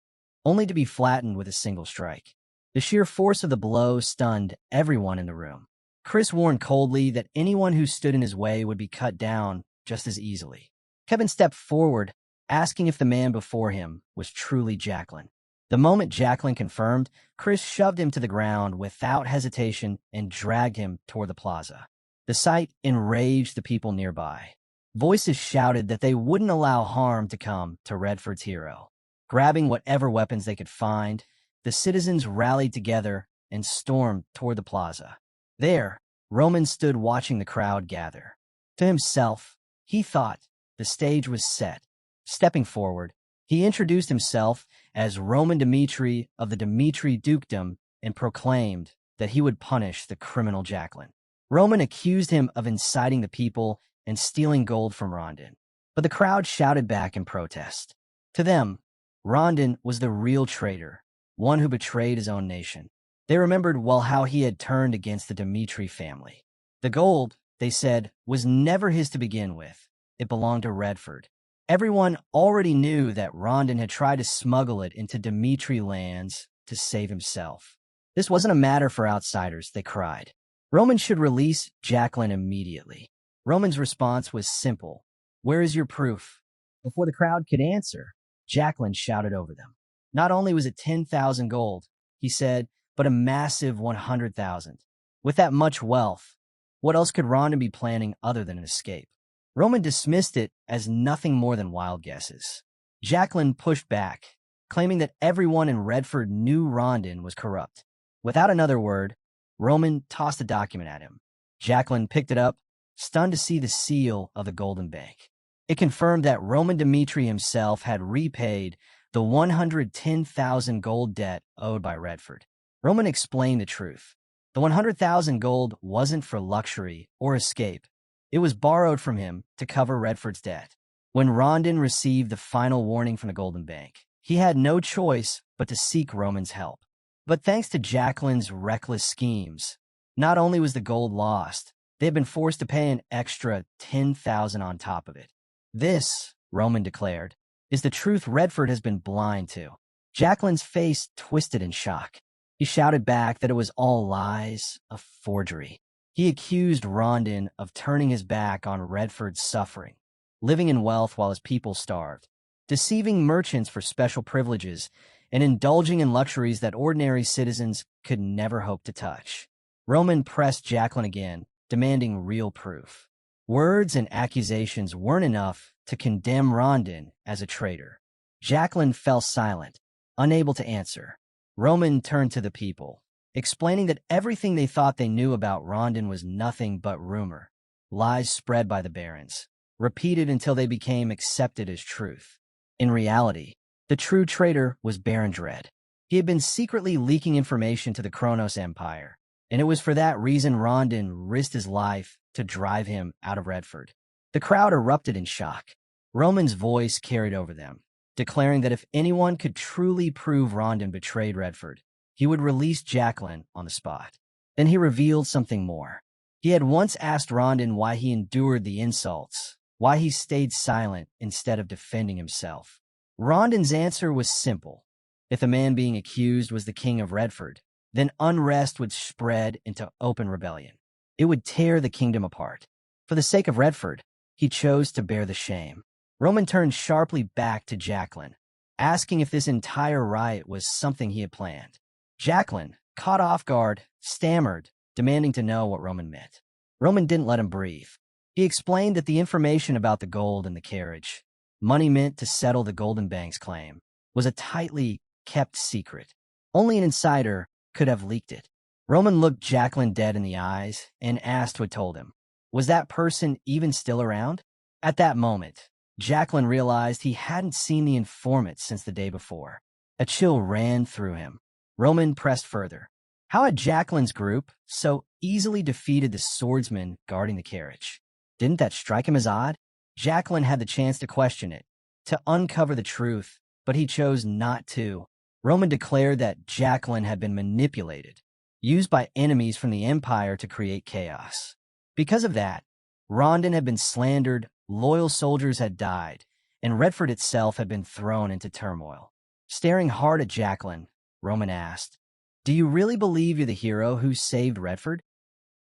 only to be flattened with a single strike. The sheer force of the blow stunned everyone in the room. Chris warned coldly that anyone who stood in his way would be cut down just as easily. Kevin stepped forward, asking if the man before him was truly Jacqueline. The moment Jacqueline confirmed, Chris shoved him to the ground without hesitation and dragged him toward the plaza. The sight enraged the people nearby. Voices shouted that they wouldn't allow harm to come to Redford's hero. Grabbing whatever weapons they could find, the citizens rallied together and stormed toward the plaza. There, Roman stood watching the crowd gather. To himself, he thought the stage was set. Stepping forward, he introduced himself as Roman Dmitri of the Dmitri Dukedom and proclaimed that he would punish the criminal Jacqueline. Roman accused him of inciting the people and stealing gold from Rondon, but the crowd shouted back in protest. To them, Rondon was the real traitor, one who betrayed his own nation. They remembered well how he had turned against the Dmitri family. The gold, they said, was never his to begin with. It belonged to Redford. Everyone already knew that Rondon had tried to smuggle it into Dmitri lands to save himself. This wasn't a matter for outsiders, they cried. Roman should release Jacqueline immediately. Roman's response was simple. Where is your proof? Before the crowd could answer, Jacqueline shouted over them. Not only was it 10,000 gold, he said, but a massive 100,000. With that much wealth, what else could Rondon be planning other than an escape? Roman dismissed it as nothing more than wild guesses. Jacqueline pushed back, claiming that everyone in Redford knew Rondon was corrupt. Without another word, Roman tossed the document at him. Jacqueline picked it up, stunned to see the seal of the Golden Bank. It confirmed that Roman Dmitri himself had repaid the 110,000 gold debt owed by Redford. Roman explained the truth. The 100,000 gold wasn't for luxury or escape. It was borrowed from him to cover Redford's debt. When Rondon received the final warning from the Golden Bank, he had no choice but to seek Roman's help. But thanks to Jacqueline's reckless schemes, not only was the gold lost, they had been forced to pay an extra 10,000 on top of it. This, Roman declared, is the truth Redford has been blind to. Jacqueline's face twisted in shock. He shouted back that it was all lies, a forgery. He accused Rondon of turning his back on Redford's suffering, living in wealth while his people starved, deceiving merchants for special privileges, and indulging in luxuries that ordinary citizens could never hope to touch. Roman pressed Jacqueline again, demanding real proof. Words and accusations weren't enough to condemn Rondon as a traitor. Jacqueline fell silent, unable to answer. Roman turned to the people, explaining that everything they thought they knew about Rondon was nothing but rumor, lies spread by the barons, repeated until they became accepted as truth. In reality, the true traitor was Baron Dread. He had been secretly leaking information to the Kronos Empire, and it was for that reason Rondon risked his life to drive him out of Redford. The crowd erupted in shock. Roman's voice carried over them, declaring that if anyone could truly prove Rondon betrayed Redford, he would release Jacqueline on the spot. Then he revealed something more. He had once asked Rondon why he endured the insults, why he stayed silent instead of defending himself. Rondon's answer was simple. If the man being accused was the king of Redford, then unrest would spread into open rebellion. It would tear the kingdom apart. For the sake of Redford, he chose to bear the shame. Roman turned sharply back to Jacqueline, asking if this entire riot was something he had planned. Jacqueline, caught off guard, stammered, demanding to know what Roman meant. Roman didn't let him breathe. He explained that the information about the gold in the carriage, money meant to settle the Golden Bank's claim, was a tightly kept secret. Only an insider could have leaked it. Roman looked Jacqueline dead in the eyes and asked who had told him. Was that person even still around? At that moment, Jacqueline realized he hadn't seen the informant since the day before. A chill ran through him. Roman pressed further. How had Jacqueline's group so easily defeated the swordsman guarding the carriage? Didn't that strike him as odd? Jacqueline had the chance to question it, to uncover the truth, but he chose not to. Roman declared that Jacqueline had been manipulated, used by enemies from the Empire to create chaos. Because of that, Rondon had been slandered, loyal soldiers had died, and Redford itself had been thrown into turmoil. Staring hard at Jacqueline, Roman asked, "Do you really believe you're the hero who saved Redford?"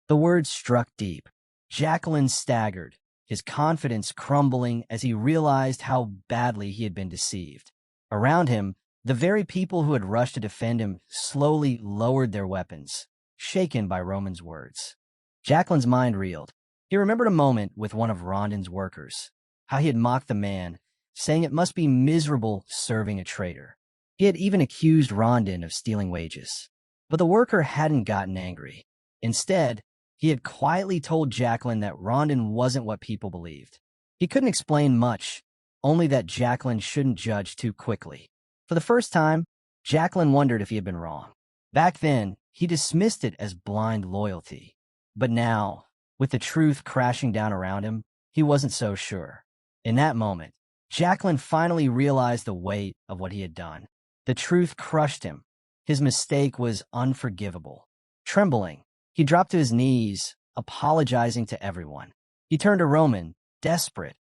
The words struck deep. Jacqueline staggered, his confidence crumbling as he realized how badly he had been deceived. Around him, the very people who had rushed to defend him slowly lowered their weapons, shaken by Roman's words. Jacqueline's mind reeled. He remembered a moment with one of Rondon's workers, how he had mocked the man, saying it must be miserable serving a traitor. He had even accused Rondon of stealing wages. But the worker hadn't gotten angry. Instead, he had quietly told Jacqueline that Rondon wasn't what people believed. He couldn't explain much, only that Jacqueline shouldn't judge too quickly. For the first time, Jacqueline wondered if he had been wrong. Back then, he dismissed it as blind loyalty. But now, with the truth crashing down around him, he wasn't so sure. In that moment, Jacqueline finally realized the weight of what he had done. The truth crushed him. His mistake was unforgivable. Trembling, he dropped to his knees, apologizing to everyone. He turned to Roman, desperate,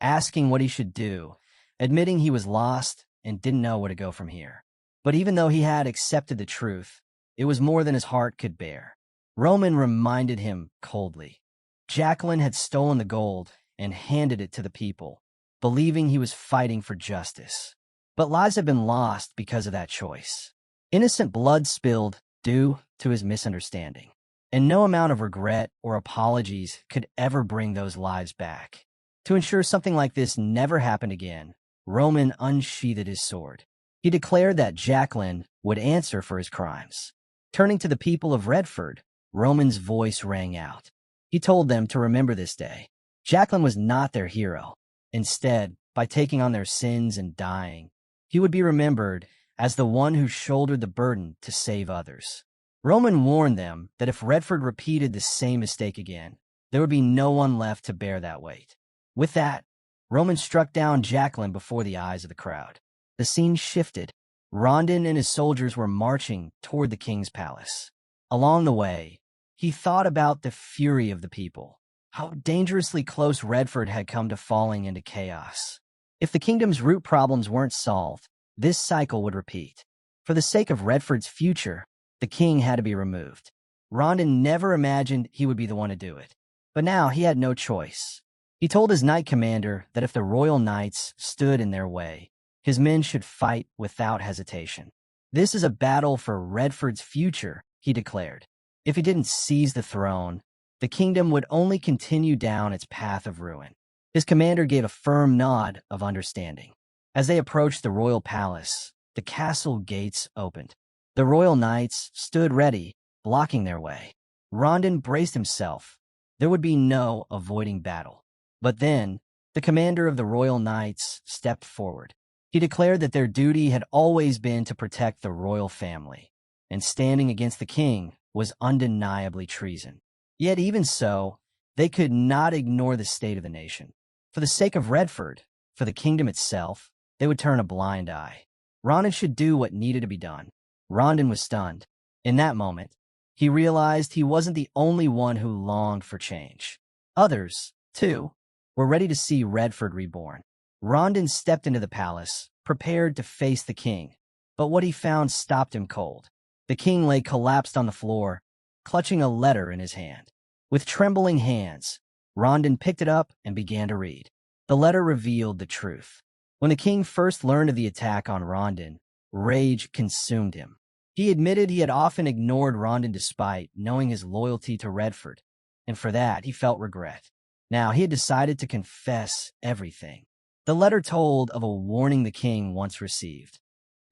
asking what he should do, admitting he was lost and didn't know where to go from here. But even though he had accepted the truth, it was more than his heart could bear. Roman reminded him coldly. Jacqueline had stolen the gold and handed it to the people, believing he was fighting for justice. But lives have been lost because of that choice. Innocent blood spilled due to his misunderstanding. And no amount of regret or apologies could ever bring those lives back. To ensure something like this never happened again, Roman unsheathed his sword. He declared that Jacqueline would answer for his crimes. Turning to the people of Redford, Roman's voice rang out. He told them to remember this day. Jacqueline was not their hero. Instead, by taking on their sins and dying, he would be remembered as the one who shouldered the burden to save others. Roman warned them that if Redford repeated the same mistake again, there would be no one left to bear that weight. With that, Roman struck down Jacqueline before the eyes of the crowd. The scene shifted. Rondon and his soldiers were marching toward the king's palace. Along the way, he thought about the fury of the people, how dangerously close Redford had come to falling into chaos. If the kingdom's root problems weren't solved, this cycle would repeat. For the sake of Redford's future, the king had to be removed. Rondon never imagined he would be the one to do it. But now he had no choice. He told his knight commander that if the royal knights stood in their way, his men should fight without hesitation. This is a battle for Redford's future, he declared. If he didn't seize the throne, the kingdom would only continue down its path of ruin. His commander gave a firm nod of understanding. As they approached the royal palace, the castle gates opened. The royal knights stood ready, blocking their way. Rondon braced himself. There would be no avoiding battle. But then, the commander of the royal knights stepped forward. He declared that their duty had always been to protect the royal family, and standing against the king was undeniably treason. Yet even so, they could not ignore the state of the nation. For the sake of Redford, for the kingdom itself, they would turn a blind eye. Rondon should do what needed to be done. Rondon was stunned. In that moment, he realized he wasn't the only one who longed for change. Others, too, were ready to see Redford reborn. Rondon stepped into the palace, prepared to face the king, but what he found stopped him cold. The king lay collapsed on the floor, clutching a letter in his hand. With trembling hands, Rondon picked it up and began to read. The letter revealed the truth. When the king first learned of the attack on Rondon, rage consumed him. He admitted he had often ignored Rondon despite knowing his loyalty to Redford, and for that he felt regret. Now he had decided to confess everything. The letter told of a warning the king once received.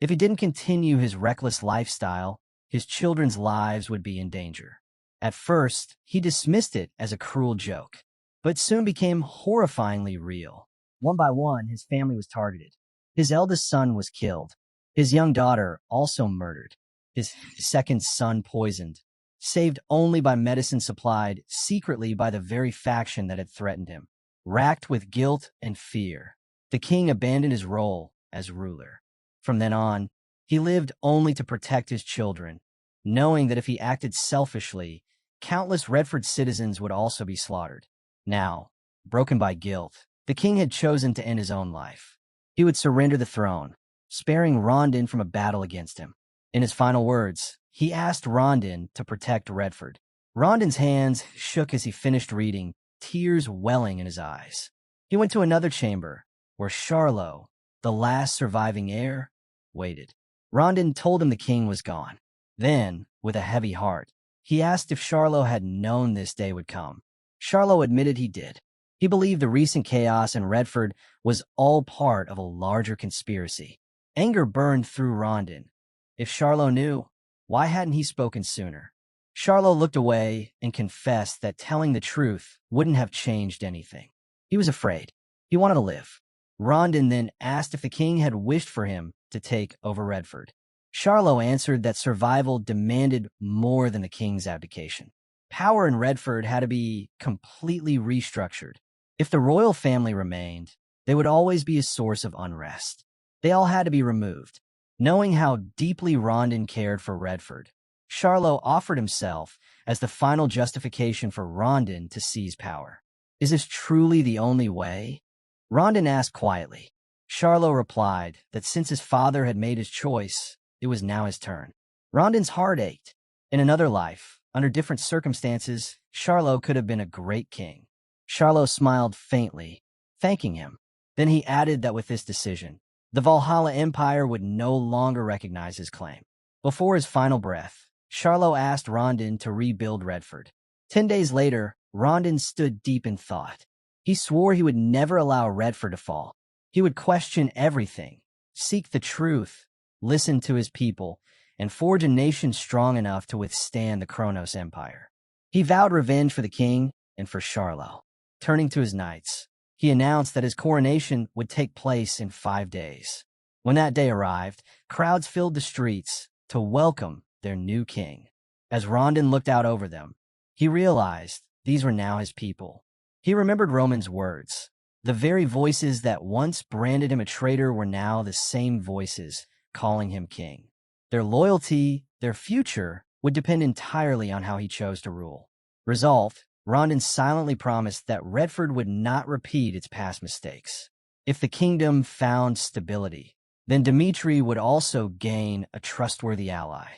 If he didn't continue his reckless lifestyle, his children's lives would be in danger. At first, he dismissed it as a cruel joke, but soon became horrifyingly real. One by one, his family was targeted. His eldest son was killed. His young daughter also murdered. His second son poisoned, saved only by medicine supplied secretly by the very faction that had threatened him. Racked with guilt and fear, the king abandoned his role as ruler. From then on, he lived only to protect his children, knowing that if he acted selfishly, countless Redford citizens would also be slaughtered. Now, broken by guilt, the king had chosen to end his own life. He would surrender the throne, sparing Rondon from a battle against him. In his final words, he asked Rondon to protect Redford. Rondon's hands shook as he finished reading, tears welling in his eyes. He went to another chamber, where Charlot, the last surviving heir, waited. Rondon told him the king was gone. Then, with a heavy heart, he asked if Charlot had known this day would come. Charlot admitted he did. He believed the recent chaos in Redford was all part of a larger conspiracy. Anger burned through Rondon. If Charlot knew, why hadn't he spoken sooner? Charlot looked away and confessed that telling the truth wouldn't have changed anything. He was afraid. He wanted to live. Rondon then asked if the king had wished for him to take over Redford. Charlot answered that survival demanded more than the king's abdication. Power in Redford had to be completely restructured. If the royal family remained, they would always be a source of unrest. They all had to be removed. Knowing how deeply Rondon cared for Redford, Charlot offered himself as the final justification for Rondon to seize power. Is this truly the only way? Rondon asked quietly. Charlot replied that since his father had made his choice, it was now his turn. Rondon's heart ached. In another life, under different circumstances, Charlot could have been a great king. Charlot smiled faintly, thanking him. Then he added that with this decision, the Valhalla Empire would no longer recognize his claim. Before his final breath, Charlot asked Rondon to rebuild Redford. 10 days later, Rondon stood deep in thought. He swore he would never allow Redford to fall. He would question everything, seek the truth, listen to his people, and forge a nation strong enough to withstand the Kronos Empire. He vowed revenge for the king and for Charlo. Turning to his knights, he announced that his coronation would take place in 5 days. When that day arrived, crowds filled the streets to welcome their new king. As Rondon looked out over them, he realized these were now his people. He remembered Roman's words. The very voices that once branded him a traitor were now the same voices calling him king. Their loyalty, their future, would depend entirely on how he chose to rule. Resolved, Rondon silently promised that Redford would not repeat its past mistakes. If the kingdom found stability, then Dmitri would also gain a trustworthy ally.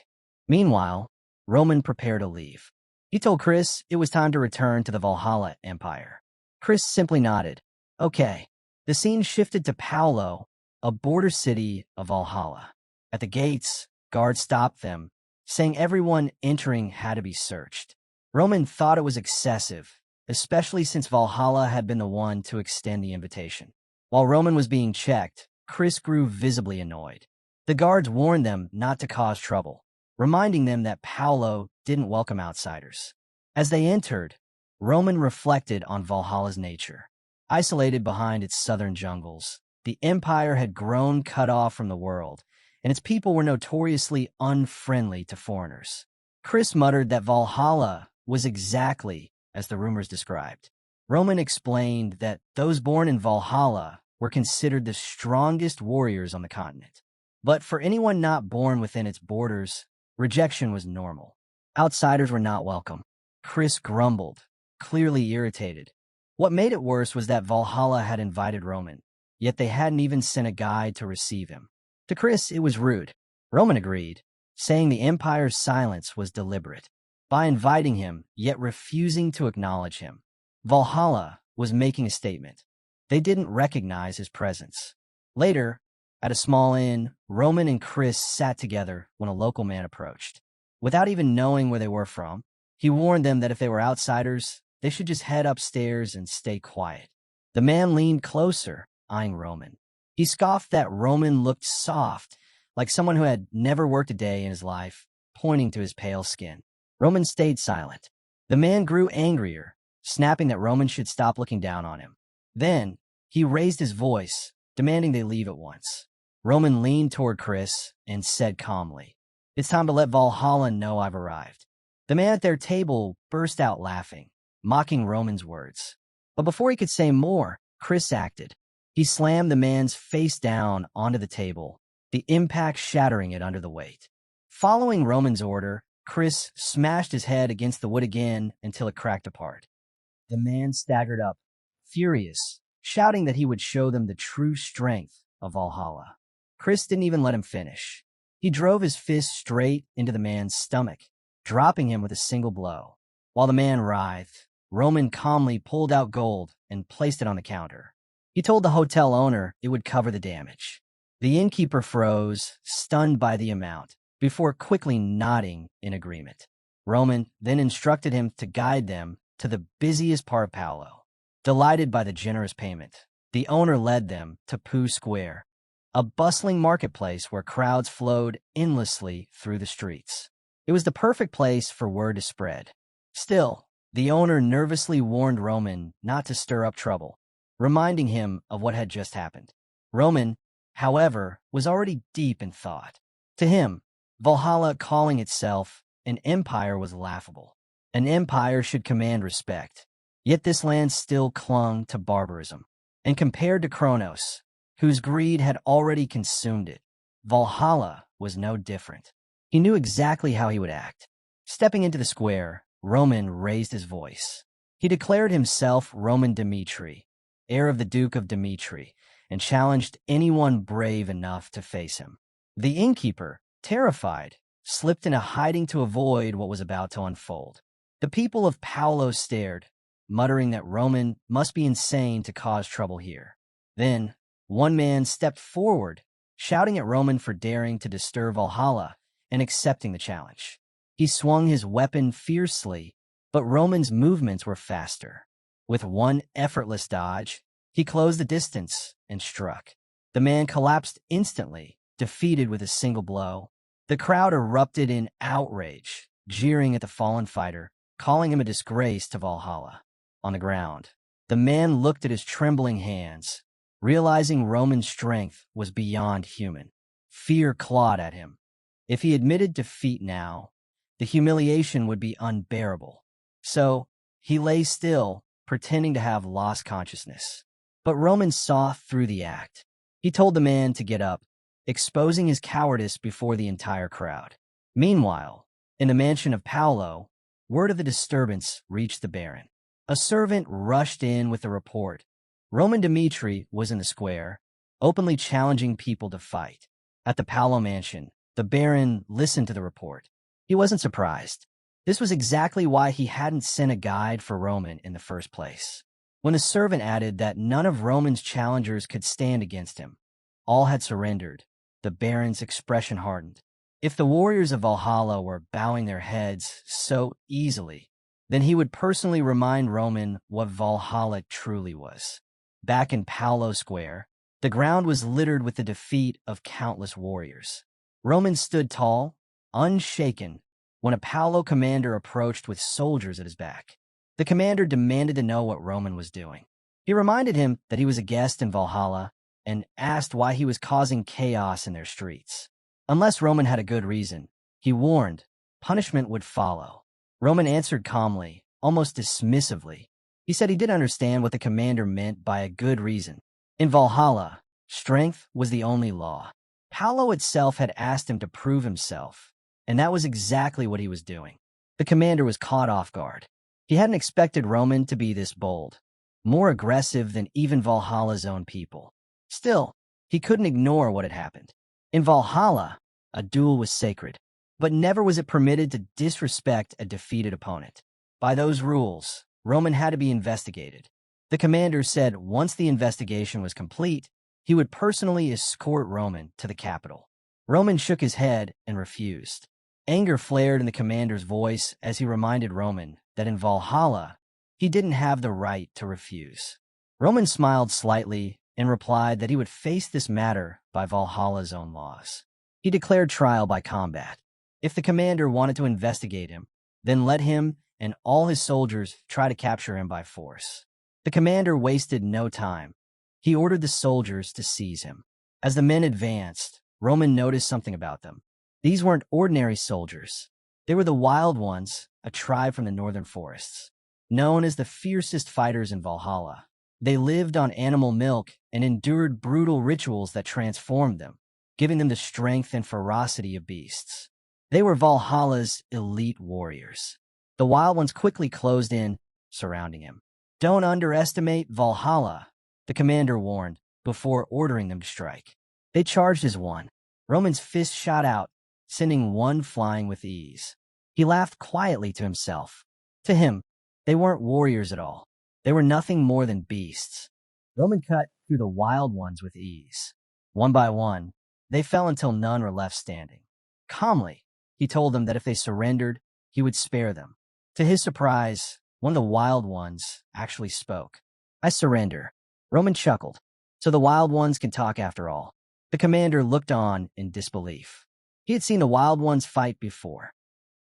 Meanwhile, Roman prepared to leave. He told Chris it was time to return to the Valhalla Empire. Chris simply nodded. Okay. The scene shifted to Paolo, a border city of Valhalla. At the gates, guards stopped them, saying everyone entering had to be searched. Roman thought it was excessive, especially since Valhalla had been the one to extend the invitation. While Roman was being checked, Chris grew visibly annoyed. The guards warned them not to cause trouble, reminding them that Paolo didn't welcome outsiders. As they entered, Roman reflected on Valhalla's nature. Isolated behind its southern jungles, the empire had grown cut off from the world, and its people were notoriously unfriendly to foreigners. Chris muttered that Valhalla was exactly as the rumors described. Roman explained that those born in Valhalla were considered the strongest warriors on the continent. But for anyone not born within its borders, rejection was normal. Outsiders were not welcome. Chris grumbled, clearly irritated. What made it worse was that Valhalla had invited Roman, yet they hadn't even sent a guide to receive him. To Chris, it was rude. Roman agreed, saying the Empire's silence was deliberate. By inviting him, yet refusing to acknowledge him, Valhalla was making a statement. They didn't recognize his presence. Later, at a small inn, Roman and Chris sat together when a local man approached. Without even knowing where they were from, he warned them that if they were outsiders, they should just head upstairs and stay quiet. The man leaned closer, eyeing Roman. He scoffed that Roman looked soft, like someone who had never worked a day in his life, pointing to his pale skin. Roman stayed silent. The man grew angrier, snapping that Roman should stop looking down on him. Then, he raised his voice, demanding they leave at once. Roman leaned toward Chris and said calmly, "It's time to let Valhalla know I've arrived." The man at their table burst out laughing, mocking Roman's words. But before he could say more, Chris acted. He slammed the man's face down onto the table, the impact shattering it under the weight. Following Roman's order, Chris smashed his head against the wood again until it cracked apart. The man staggered up, furious, shouting that he would show them the true strength of Valhalla. Chris didn't even let him finish. He drove his fist straight into the man's stomach, dropping him with a single blow. While the man writhed, Roman calmly pulled out gold and placed it on the counter. He told the hotel owner it would cover the damage. The innkeeper froze, stunned by the amount, before quickly nodding in agreement. Roman then instructed him to guide them to the busiest part of Paolo. Delighted by the generous payment, the owner led them to Pooh Square, a bustling marketplace where crowds flowed endlessly through the streets. It was the perfect place for word to spread. Still, the owner nervously warned Roman not to stir up trouble, reminding him of what had just happened. Roman, however, was already deep in thought. To him, Valhalla calling itself an empire was laughable. An empire should command respect. Yet this land still clung to barbarism. And compared to Kronos, whose greed had already consumed it, Valhalla was no different. He knew exactly how he would act. Stepping into the square, Roman raised his voice. He declared himself Roman Dmitri, heir of the Duke of Dmitri, and challenged anyone brave enough to face him. The innkeeper, terrified, slipped into hiding to avoid what was about to unfold. The people of Paolo stared, muttering that Roman must be insane to cause trouble here. Then, one man stepped forward, shouting at Roman for daring to disturb Valhalla and accepting the challenge. He swung his weapon fiercely, but Roman's movements were faster. With one effortless dodge, he closed the distance and struck. The man collapsed instantly, defeated with a single blow. The crowd erupted in outrage, jeering at the fallen fighter, calling him a disgrace to Valhalla. On the ground, the man looked at his trembling hands, realizing Roman's strength was beyond human. Fear clawed at him. If he admitted defeat now, the humiliation would be unbearable. So, he lay still, pretending to have lost consciousness. But Roman saw through the act. He told the man to get up, exposing his cowardice before the entire crowd. Meanwhile, in the mansion of Paolo, word of the disturbance reached the Baron. A servant rushed in with a report. Roman Dmitri was in the square, openly challenging people to fight. At the Paolo mansion, the Baron listened to the report. He wasn't surprised. This was exactly why he hadn't sent a guide for Roman in the first place. When the servant added that none of Roman's challengers could stand against him, all had surrendered, the Baron's expression hardened. If the warriors of Valhalla were bowing their heads so easily, then he would personally remind Roman what Valhalla truly was. Back in Paolo Square, the ground was littered with the defeat of countless warriors. Roman stood tall, unshaken, when a Paolo commander approached with soldiers at his back. The commander demanded to know what Roman was doing. He reminded him that he was a guest in Valhalla and asked why he was causing chaos in their streets. Unless Roman had a good reason, he warned, punishment would follow. Roman answered calmly, almost dismissively. He said he didn't understand what the commander meant by a good reason. In Valhalla, strength was the only law. Paolo itself had asked him to prove himself, and that was exactly what he was doing. The commander was caught off guard. He hadn't expected Roman to be this bold, more aggressive than even Valhalla's own people. Still, he couldn't ignore what had happened. In Valhalla, a duel was sacred, but never was it permitted to disrespect a defeated opponent. By those rules, Roman had to be investigated. The commander said once the investigation was complete, he would personally escort Roman to the capital. Roman shook his head and refused. Anger flared in the commander's voice as he reminded Roman that in Valhalla, he didn't have the right to refuse. Roman smiled slightly and replied that he would face this matter by Valhalla's own laws. He declared trial by combat. If the commander wanted to investigate him, then let him and all his soldiers try to capture him by force. The commander wasted no time. He ordered the soldiers to seize him. As the men advanced, Roman noticed something about them. These weren't ordinary soldiers. They were the Wild Ones, a tribe from the northern forests, known as the fiercest fighters in Valhalla. They lived on animal milk and endured brutal rituals that transformed them, giving them the strength and ferocity of beasts. They were Valhalla's elite warriors. The Wild Ones quickly closed in, surrounding him. "Don't underestimate Valhalla," the commander warned, before ordering them to strike. They charged as one. Roman's fist shot out, sending one flying with ease. He laughed quietly to himself. To him, they weren't warriors at all. They were nothing more than beasts. Roman cut through the Wild Ones with ease. One by one, they fell until none were left standing. Calmly, he told them that if they surrendered, he would spare them. To his surprise, one of the Wild Ones actually spoke. "I surrender." Roman chuckled. "So the Wild Ones can talk after all." The commander looked on in disbelief. He had seen the Wild Ones fight before.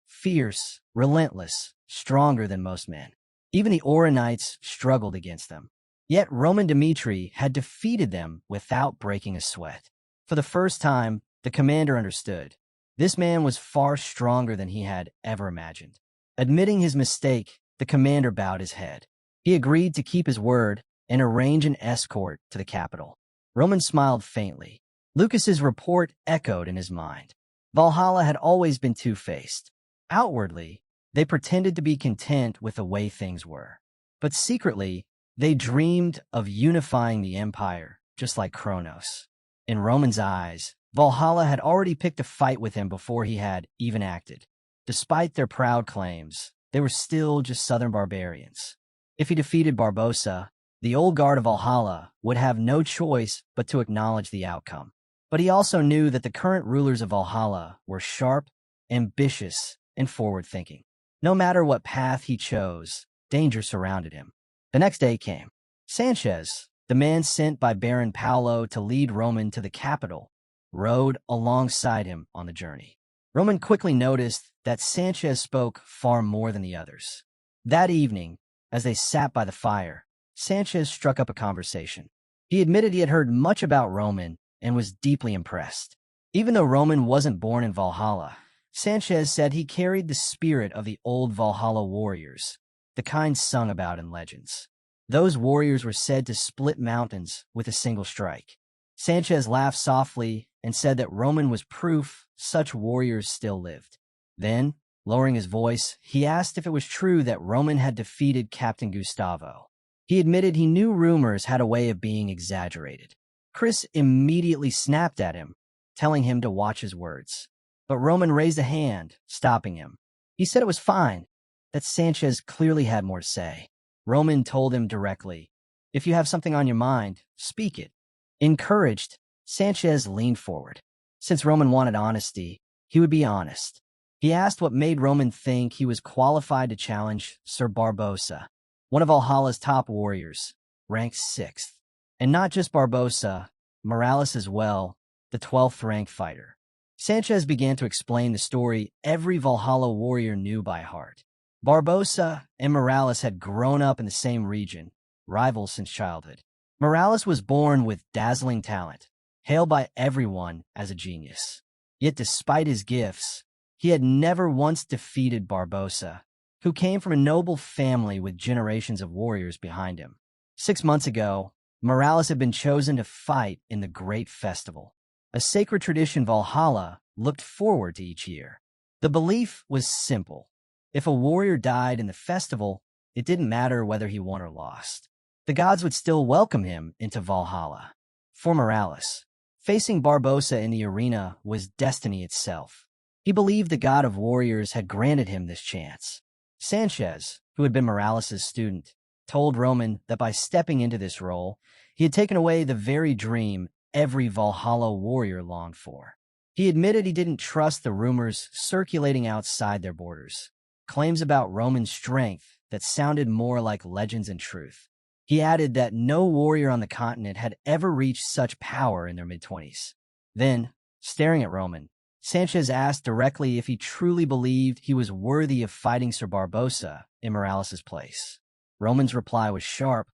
Fierce, relentless, stronger than most men. Even the Oronites struggled against them. Yet Roman Dmitri had defeated them without breaking a sweat. For the first time, the commander understood. This man was far stronger than he had ever imagined. Admitting his mistake, the commander bowed his head. He agreed to keep his word and arrange an escort to the capital. Roman smiled faintly. Lucas's report echoed in his mind. Valhalla had always been two-faced. Outwardly, they pretended to be content with the way things were. But secretly, they dreamed of unifying the empire, just like Kronos. In Roman's eyes, Valhalla had already picked a fight with him before he had even acted. Despite their proud claims, they were still just southern barbarians. If he defeated Barbossa, the old guard of Valhalla would have no choice but to acknowledge the outcome. But he also knew that the current rulers of Valhalla were sharp, ambitious, and forward-thinking. No matter what path he chose, danger surrounded him. The next day came. Sanchez, the man sent by Baron Paolo to lead Roman to the capital, rode alongside him on the journey. Roman quickly noticed that Sanchez spoke far more than the others. That evening, as they sat by the fire, Sanchez struck up a conversation. He admitted he had heard much about Roman and was deeply impressed. Even though Roman wasn't born in Valhalla, Sanchez said he carried the spirit of the old Valhalla warriors, the kind sung about in legends. Those warriors were said to split mountains with a single strike. Sanchez laughed softly and said that Roman was proof such warriors still lived. Then, lowering his voice, he asked if it was true that Roman had defeated Captain Gustavo. He admitted he knew rumors had a way of being exaggerated. Chris immediately snapped at him, telling him to watch his words. But Roman raised a hand, stopping him. He said it was fine, that Sanchez clearly had more to say. Roman told him directly, "If you have something on your mind, speak it." Encouraged, Sanchez leaned forward. Since Roman wanted honesty, he would be honest. He asked what made Roman think he was qualified to challenge Sir Barbossa, one of Valhalla's top warriors, ranked 6th. And not just Barbossa, Morales as well, the 12th ranked fighter. Sanchez began to explain the story every Valhalla warrior knew by heart. Barbossa and Morales had grown up in the same region, rivals since childhood. Morales was born with dazzling talent, hailed by everyone as a genius. Yet despite his gifts, he had never once defeated Barbossa, who came from a noble family with generations of warriors behind him. 6 months ago, Morales had been chosen to fight in the Great Festival, a sacred tradition Valhalla looked forward to each year. The belief was simple. If a warrior died in the festival, it didn't matter whether he won or lost. The gods would still welcome him into Valhalla. For Morales, facing Barbossa in the arena was destiny itself. He believed the god of warriors had granted him this chance. Sanchez, who had been Morales' student, told Roman that by stepping into this role, he had taken away the very dream every Valhalla warrior longed for. He admitted he didn't trust the rumors circulating outside their borders, claims about Roman strength that sounded more like legends and truth. He added that no warrior on the continent had ever reached such power in their mid-20s. Then, staring at Roman, Sanchez asked directly if he truly believed he was worthy of fighting Sir Barbossa in Morales' place. Roman's reply was sharp.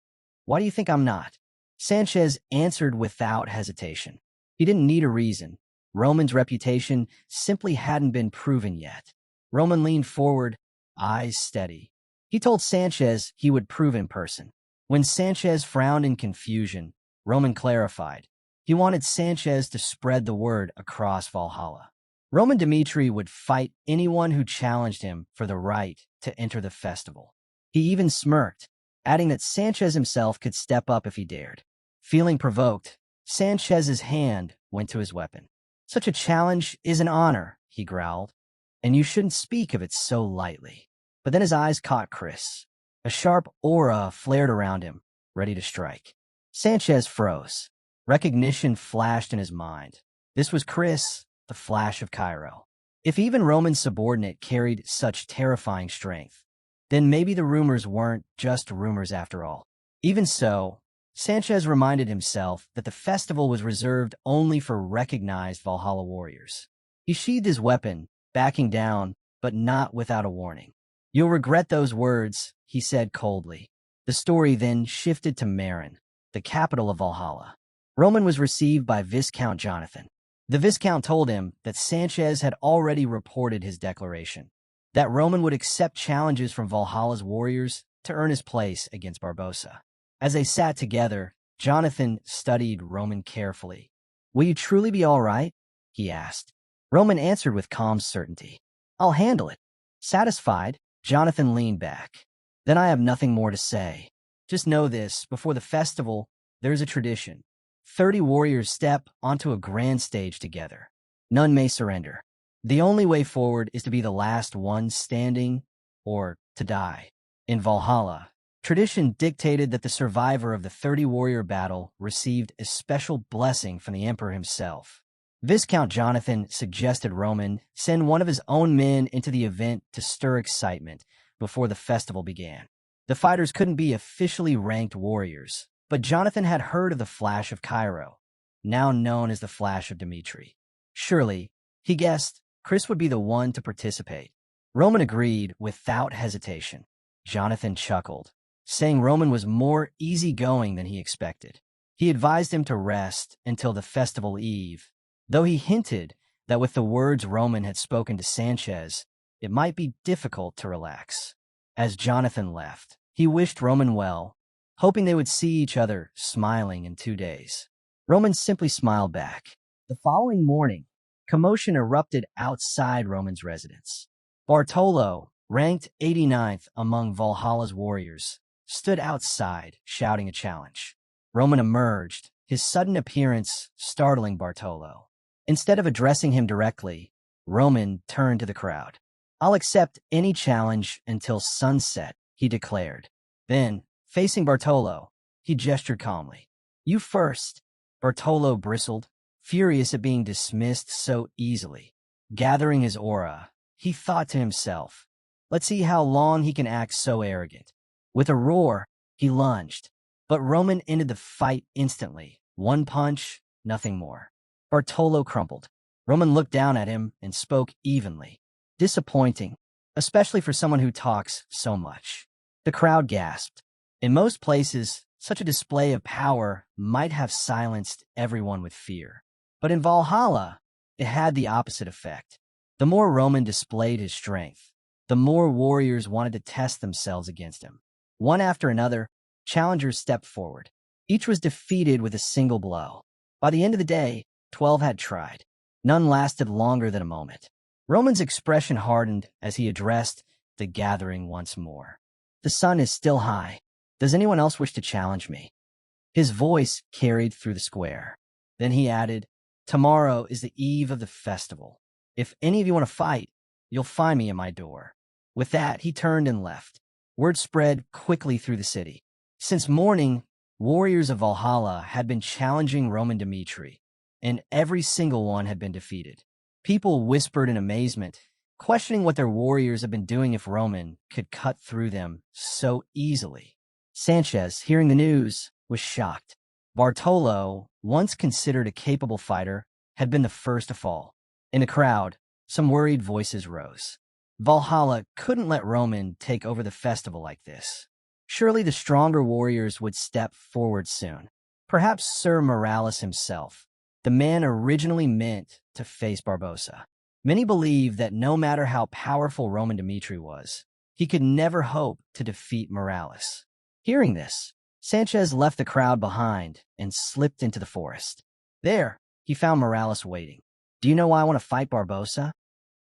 "Why do you think I'm not?" Sanchez answered without hesitation. He didn't need a reason. Roman's reputation simply hadn't been proven yet. Roman leaned forward, eyes steady. He told Sanchez he would prove in person. When Sanchez frowned in confusion, Roman clarified. He wanted Sanchez to spread the word across Valhalla. Roman Dmitri would fight anyone who challenged him for the right to enter the festival. He even smirked, adding that Sanchez himself could step up if he dared. Feeling provoked, Sanchez's hand went to his weapon. "Such a challenge is an honor," he growled, "and you shouldn't speak of it so lightly." But then his eyes caught Chris. A sharp aura flared around him, ready to strike. Sanchez froze. Recognition flashed in his mind. This was Chris, the Flash of Cairo. If even Roman's subordinate carried such terrifying strength, then maybe the rumors weren't just rumors after all. Even so, Sanchez reminded himself that the festival was reserved only for recognized Valhalla warriors. He sheathed his weapon, backing down, but not without a warning. "You'll regret those words," he said coldly. The story then shifted to Marin, the capital of Valhalla. Roman was received by Viscount Jonathan. The Viscount told him that Sanchez had already reported his declaration, that Roman would accept challenges from Valhalla's warriors to earn his place against Barbossa. As they sat together, Jonathan studied Roman carefully. "Will you truly be all right?" he asked. Roman answered with calm certainty. "I'll handle it." Satisfied, Jonathan leaned back. "Then I have nothing more to say. Just know this, before the festival, there's a tradition. 30 warriors step onto a grand stage together. None may surrender. The only way forward is to be the last one standing, or to die. In Valhalla, tradition dictated that the survivor of the 30-warrior battle received a special blessing from the emperor himself. Viscount Jonathan suggested Roman send one of his own men into the event to stir excitement before the festival began. The fighters couldn't be officially ranked warriors, but Jonathan had heard of the Flash of Cairo, now known as the Flash of Dmitri. Surely, he guessed, Chris would be the one to participate. Roman agreed without hesitation. Jonathan chuckled, saying Roman was more easygoing than he expected. He advised him to rest until the festival eve, though he hinted that with the words Roman had spoken to Sanchez, it might be difficult to relax. As Jonathan left, he wished Roman well, hoping they would see each other smiling in 2 days. Roman simply smiled back. The following morning, commotion erupted outside Roman's residence. Bartolo, ranked 89th among Valhalla's warriors, stood outside, shouting a challenge. Roman emerged, his sudden appearance startling Bartolo. Instead of addressing him directly, Roman turned to the crowd. "I'll accept any challenge until sunset," he declared. Then, facing Bartolo, he gestured calmly. "You first." Bartolo bristled, furious at being dismissed so easily. Gathering his aura, he thought to himself, "Let's see how long he can act so arrogant." With a roar, he lunged, but Roman ended the fight instantly. One punch, nothing more. Bartolo crumpled. Roman looked down at him and spoke evenly. Disappointing, especially for someone who talks so much. The crowd gasped. In most places, such a display of power might have silenced everyone with fear. But in Valhalla, it had the opposite effect. The more Roman displayed his strength, the more warriors wanted to test themselves against him. One after another, challengers stepped forward. Each was defeated with a single blow. By the end of the day, 12 had tried. None lasted longer than a moment. Roman's expression hardened as he addressed the gathering once more. "The sun is still high. Does anyone else wish to challenge me?" His voice carried through the square. Then he added, "Tomorrow is the eve of the festival. If any of you want to fight, you'll find me at my door." With that, he turned and left. Word spread quickly through the city. Since morning, warriors of Valhalla had been challenging Roman Dmitri, and every single one had been defeated. People whispered in amazement, questioning what their warriors had been doing if Roman could cut through them so easily. Sanchez, hearing the news, was shocked. Bartolo, once considered a capable fighter, had been the first to fall. In the crowd, some worried voices rose. Valhalla couldn't let Roman take over the festival like this. Surely the stronger warriors would step forward soon. Perhaps Sir Morales himself, the man originally meant to face Barbossa. Many believed that no matter how powerful Roman Dmitri was, he could never hope to defeat Morales. Hearing this, Sanchez left the crowd behind and slipped into the forest. There, he found Morales waiting. "Do you know why I want to fight Barbossa?"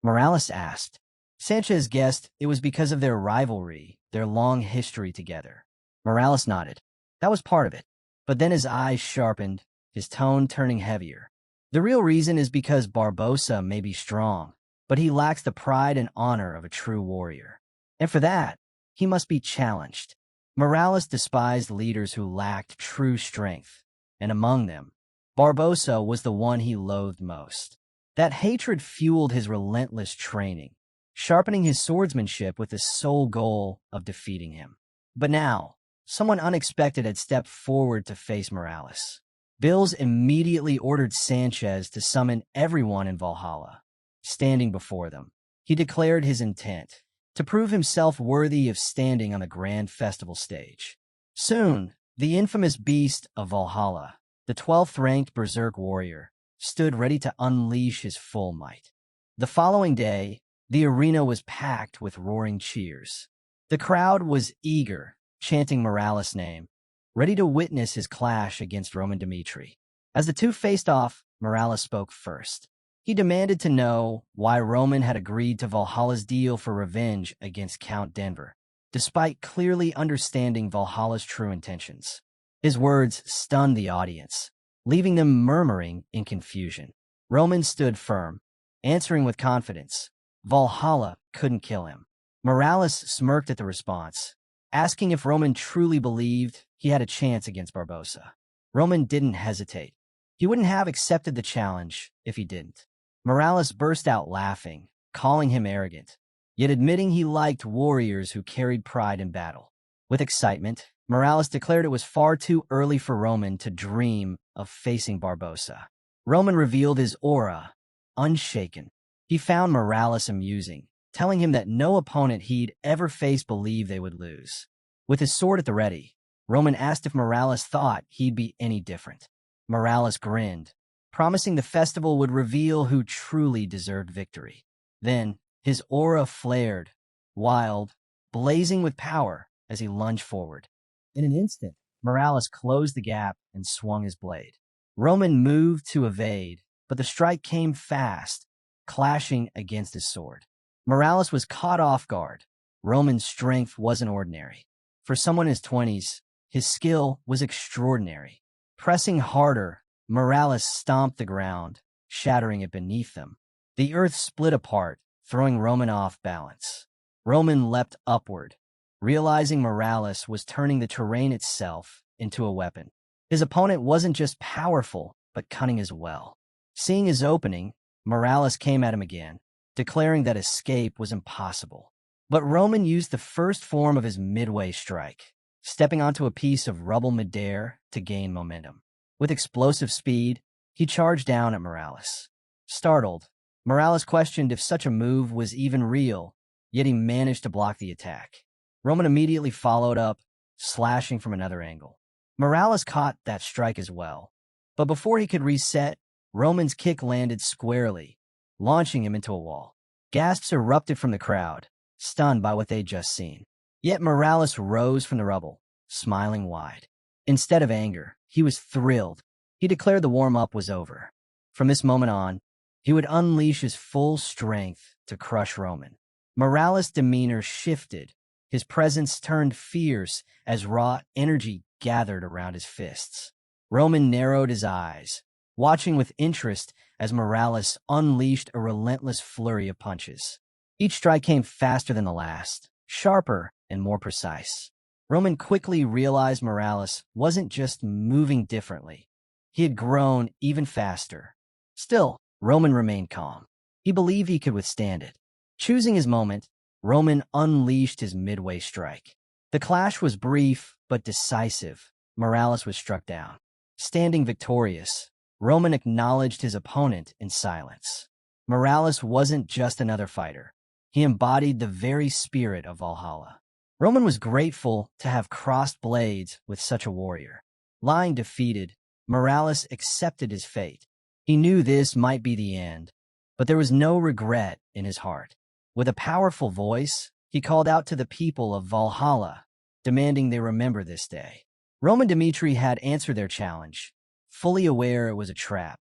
Morales asked. Sanchez guessed it was because of their rivalry, their long history together. Morales nodded. That was part of it. But then his eyes sharpened, his tone turning heavier. "The real reason is because Barbossa may be strong, but he lacks the pride and honor of a true warrior. And for that, he must be challenged." Morales despised leaders who lacked true strength, and among them, Barbossa was the one he loathed most. That hatred fueled his relentless training, sharpening his swordsmanship with the sole goal of defeating him. But now, someone unexpected had stepped forward to face Morales. Bills immediately ordered Sanchez to summon everyone in Valhalla. Standing before them, he declared his intent to prove himself worthy of standing on the grand festival stage. Soon, the infamous beast of Valhalla, the 12th ranked berserk warrior, stood ready to unleash his full might. The following day, the arena was packed with roaring cheers. The crowd was eager, chanting Morales' name, ready to witness his clash against Roman Dmitri. As the two faced off, Morales spoke first. He demanded to know why Roman had agreed to Valhalla's deal for revenge against Count Denver, despite clearly understanding Valhalla's true intentions. His words stunned the audience, leaving them murmuring in confusion. Roman stood firm, answering with confidence. Valhalla couldn't kill him. Morales smirked at the response, asking if Roman truly believed he had a chance against Barbossa. Roman didn't hesitate. He wouldn't have accepted the challenge if he didn't. Morales burst out laughing, calling him arrogant, yet admitting he liked warriors who carried pride in battle. With excitement, Morales declared it was far too early for Roman to dream of facing Barbossa. Roman revealed his aura, unshaken. He found Morales amusing, telling him that no opponent he'd ever faced believed they would lose. With his sword at the ready, Roman asked if Morales thought he'd be any different. Morales grinned, promising the festival would reveal who truly deserved victory. Then, his aura flared, wild, blazing with power as he lunged forward. In an instant, Morales closed the gap and swung his blade. Roman moved to evade, but the strike came fast, clashing against his sword. Morales was caught off guard. Roman's strength wasn't ordinary. For someone in his 20s, his skill was extraordinary. Pressing harder, Morales stomped the ground, shattering it beneath them. The earth split apart, throwing Roman off balance. Roman leapt upward, realizing Morales was turning the terrain itself into a weapon. His opponent wasn't just powerful, but cunning as well. Seeing his opening, Morales came at him again, declaring that escape was impossible. But Roman used the first form of his midway strike, stepping onto a piece of rubble midair to gain momentum. With explosive speed, he charged down at Morales. Startled, Morales questioned if such a move was even real, yet he managed to block the attack. Roman immediately followed up, slashing from another angle. Morales caught that strike as well, but before he could reset, Roman's kick landed squarely, launching him into a wall. Gasps erupted from the crowd, stunned by what they'd just seen. Yet Morales rose from the rubble, smiling wide. Instead of anger, he was thrilled. He declared the warm-up was over. From this moment on, he would unleash his full strength to crush Roman. Morales' demeanor shifted. His presence turned fierce as raw energy gathered around his fists. Roman narrowed his eyes, watching with interest as Morales unleashed a relentless flurry of punches. Each strike came faster than the last, sharper and more precise. Roman quickly realized Morales wasn't just moving differently. He had grown even faster. Still, Roman remained calm. He believed he could withstand it. Choosing his moment, Roman unleashed his midway strike. The clash was brief but decisive. Morales was struck down. Standing victorious, Roman acknowledged his opponent in silence. Morales wasn't just another fighter. He embodied the very spirit of Valhalla. Roman was grateful to have crossed blades with such a warrior. Lying defeated, Morales accepted his fate. He knew this might be the end, but there was no regret in his heart. With a powerful voice, he called out to the people of Valhalla, demanding they remember this day. Roman Dmitri had answered their challenge, fully aware it was a trap,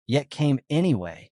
yet came anyway,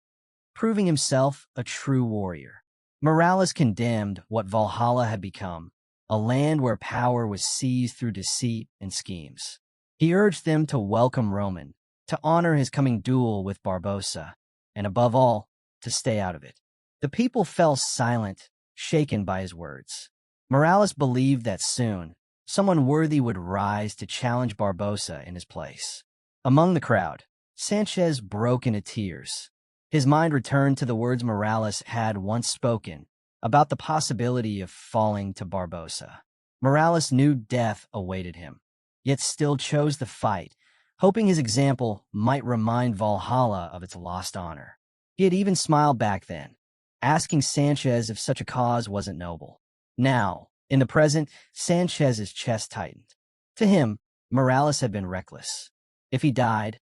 proving himself a true warrior. Morales condemned what Valhalla had become, a land where power was seized through deceit and schemes. He urged them to welcome Roman, to honor his coming duel with Barbossa, and above all, to stay out of it. The people fell silent, shaken by his words. Morales believed that soon, someone worthy would rise to challenge Barbossa in his place. Among the crowd, Sanchez broke into tears. His mind returned to the words Morales had once spoken about the possibility of falling to Barbossa. Morales knew death awaited him, yet still chose the fight, hoping his example might remind Valhalla of its lost honor. He had even smiled back then, asking Sanchez if such a cause wasn't noble. Now, in the present, Sanchez's chest tightened. To him, Morales had been reckless. If he died,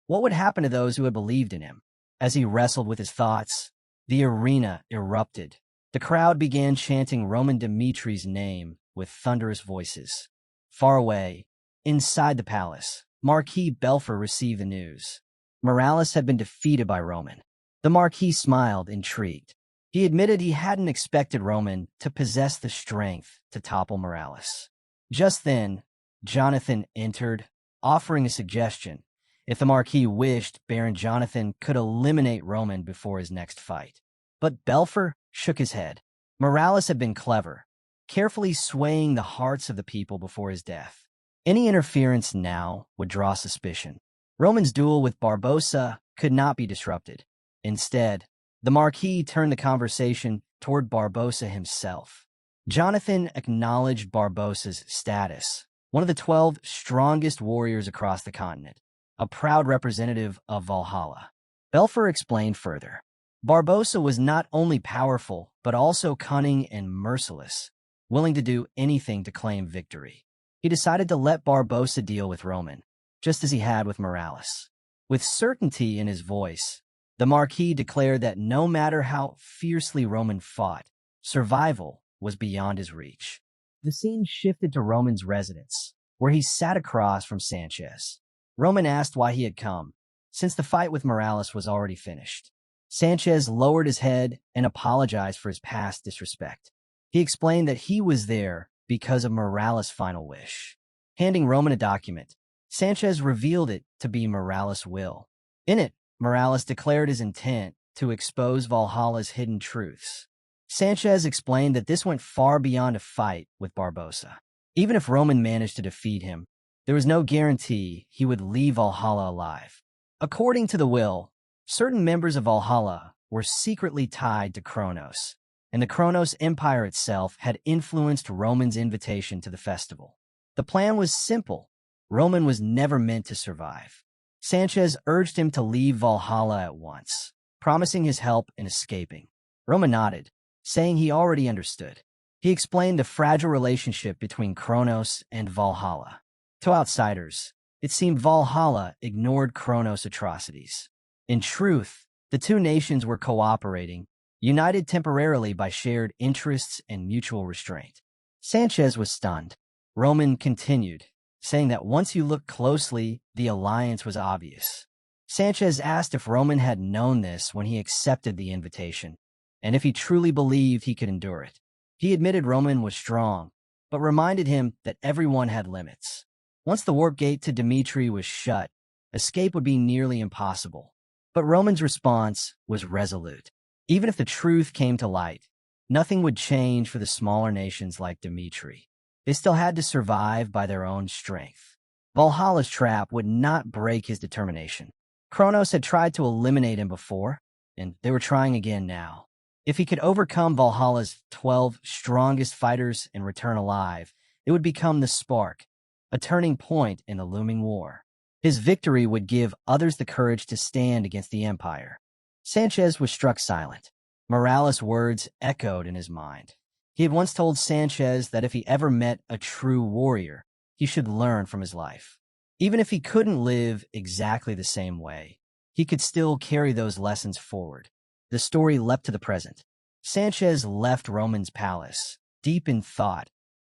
what would happen to those who had believed in him? As he wrestled with his thoughts, the arena erupted. The crowd began chanting Roman Dimitri's name with thunderous voices. Far away, inside the palace, Marquis Belfer received the news. Morales had been defeated by Roman. The Marquis smiled, intrigued. He admitted he hadn't expected Roman to possess the strength to topple Morales. Just then, Jonathan entered, offering a suggestion. If the Marquis wished, Baron Jonathan could eliminate Roman before his next fight. But Belfer shook his head. Morales had been clever, carefully swaying the hearts of the people before his death. Any interference now would draw suspicion. Roman's duel with Barbossa could not be disrupted. Instead, the Marquis turned the conversation toward Barbossa himself. Jonathan acknowledged Barbossa's status, one of the 12 strongest warriors across the continent. a proud representative of Valhalla. Belfer explained further. Barbossa was not only powerful, but also cunning and merciless, willing to do anything to claim victory. He decided to let Barbossa deal with Roman, just as he had with Morales. With certainty in his voice, the Marquis declared that no matter how fiercely Roman fought, survival was beyond his reach. The scene shifted to Roman's residence, where he sat across from Sanchez. Roman asked why he had come, since the fight with Morales was already finished. Sanchez lowered his head and apologized for his past disrespect. He explained that he was there because of Morales' final wish. Handing Roman a document, Sanchez revealed it to be Morales' will. In it, Morales declared his intent to expose Valhalla's hidden truths. Sanchez explained that this went far beyond a fight with Barbossa. Even if Roman managed to defeat him, there was no guarantee he would leave Valhalla alive. According to the will, certain members of Valhalla were secretly tied to Kronos, and the Kronos Empire itself had influenced Roman's invitation to the festival. The plan was simple. Roman was never meant to survive. Sanchez urged him to leave Valhalla at once, promising his help in escaping. Roman nodded, saying he already understood. He explained the fragile relationship between Kronos and Valhalla. To outsiders, it seemed Valhalla ignored Kronos' atrocities. In truth, the two nations were cooperating, united temporarily by shared interests and mutual restraint. Sanchez was stunned. Roman continued, saying that once you looked closely, the alliance was obvious. Sanchez asked if Roman had known this when he accepted the invitation, and if he truly believed he could endure it. He admitted Roman was strong, but reminded him that everyone had limits. Once the warp gate to Dimitri was shut, escape would be nearly impossible. But Roman's response was resolute. Even if the truth came to light, nothing would change for the smaller nations like Dimitri. They still had to survive by their own strength. Valhalla's trap would not break his determination. Kronos had tried to eliminate him before, and they were trying again now. If he could overcome Valhalla's 12 strongest fighters and return alive, it would become the spark, a turning point in the looming war. His victory would give others the courage to stand against the Empire. Sanchez was struck silent. Morales' words echoed in his mind. He had once told Sanchez that if he ever met a true warrior, he should learn from his life. Even if he couldn't live exactly the same way, he could still carry those lessons forward. The story leapt to the present. Sanchez left Roman's palace, deep in thought,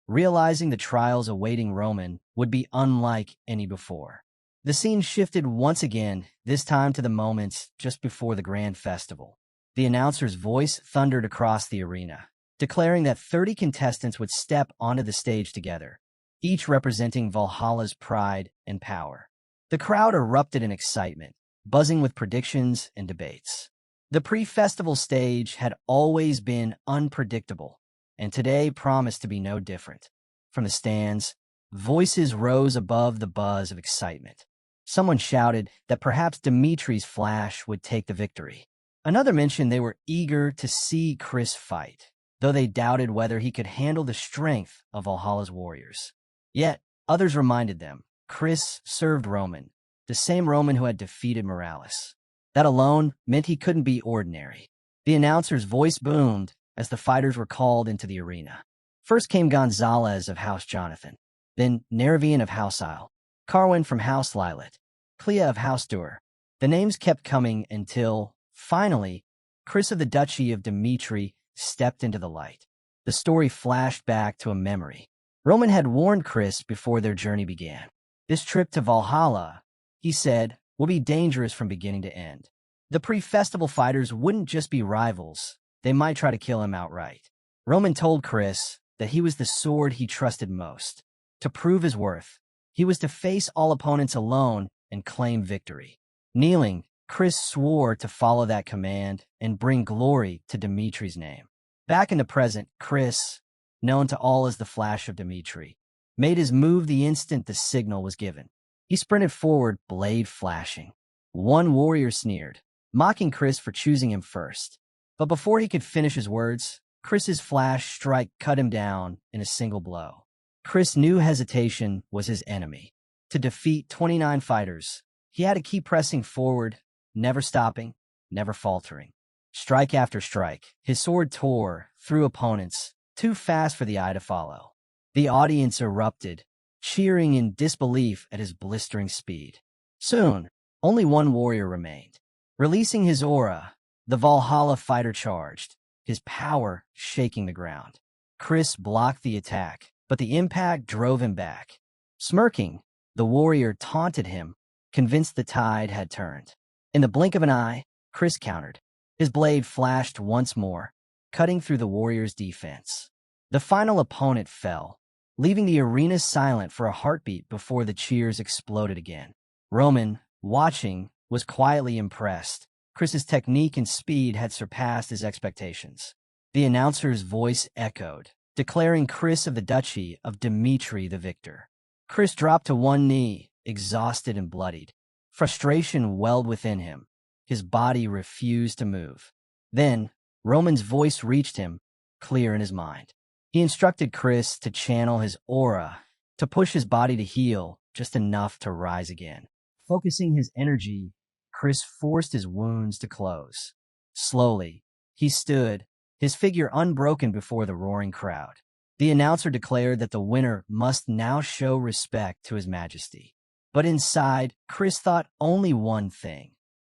realizing the trials awaiting Roman would be unlike any before. The scene shifted once again, this time to the moments just before the grand festival. The announcer's voice thundered across the arena, declaring that 30 contestants would step onto the stage together, each representing Valhalla's pride and power. The crowd erupted in excitement, buzzing with predictions and debates. The pre-festival stage had always been unpredictable, and today promised to be no different. From the stands, voices rose above the buzz of excitement. Someone shouted that perhaps Dimitri's flash would take the victory. Another mentioned they were eager to see Chris fight, though they doubted whether he could handle the strength of Valhalla's warriors. Yet, others reminded them, Chris served Roman, the same Roman who had defeated Morales. That alone meant he couldn't be ordinary. The announcer's voice boomed as the fighters were called into the arena. First came Gonzalez of House Jonathan, then Neravian of House Isle, Carwin from House Lilat, Clea of House Dur. The names kept coming until, finally, Chris of the Duchy of Dimitri stepped into the light. The story flashed back to a memory. Roman had warned Chris before their journey began. This trip to Valhalla, he said, will be dangerous from beginning to end. The pre-festival fighters wouldn't just be rivals, they might try to kill him outright. Roman told Chris that he was the sword he trusted most. To prove his worth, he was to face all opponents alone and claim victory. Kneeling, Chris swore to follow that command and bring glory to Dimitri's name. Back in the present, Chris, known to all as the Flash of Dimitri, made his move the instant the signal was given. He sprinted forward, blade flashing. One warrior sneered, mocking Chris for choosing him first. But before he could finish his words, Chris's flash strike cut him down in a single blow. Chris knew hesitation was his enemy. To defeat 29 fighters, he had to keep pressing forward, never stopping, never faltering. Strike after strike, his sword tore through opponents, too fast for the eye to follow. The audience erupted, cheering in disbelief at his blistering speed. Soon, only one warrior remained. Releasing his aura, the Valhalla fighter charged, his power shaking the ground. Chris blocked the attack, but the impact drove him back. Smirking, the warrior taunted him, convinced the tide had turned. In the blink of an eye, Chris countered. His blade flashed once more, cutting through the warrior's defense. The final opponent fell, leaving the arena silent for a heartbeat before the cheers exploded again. Roman, watching, was quietly impressed. Chris's technique and speed had surpassed his expectations. The announcer's voice echoed, declaring Chris of the Duchy of Dmitri the victor. Chris dropped to one knee, exhausted and bloodied. Frustration welled within him. His body refused to move. Then, Roman's voice reached him, clear in his mind. He instructed Chris to channel his aura, to push his body to heal just enough to rise again. Focusing his energy, Chris forced his wounds to close. Slowly, he stood, his figure unbroken before the roaring crowd. The announcer declared that the winner must now show respect to his majesty. But inside, Chris thought only one thing.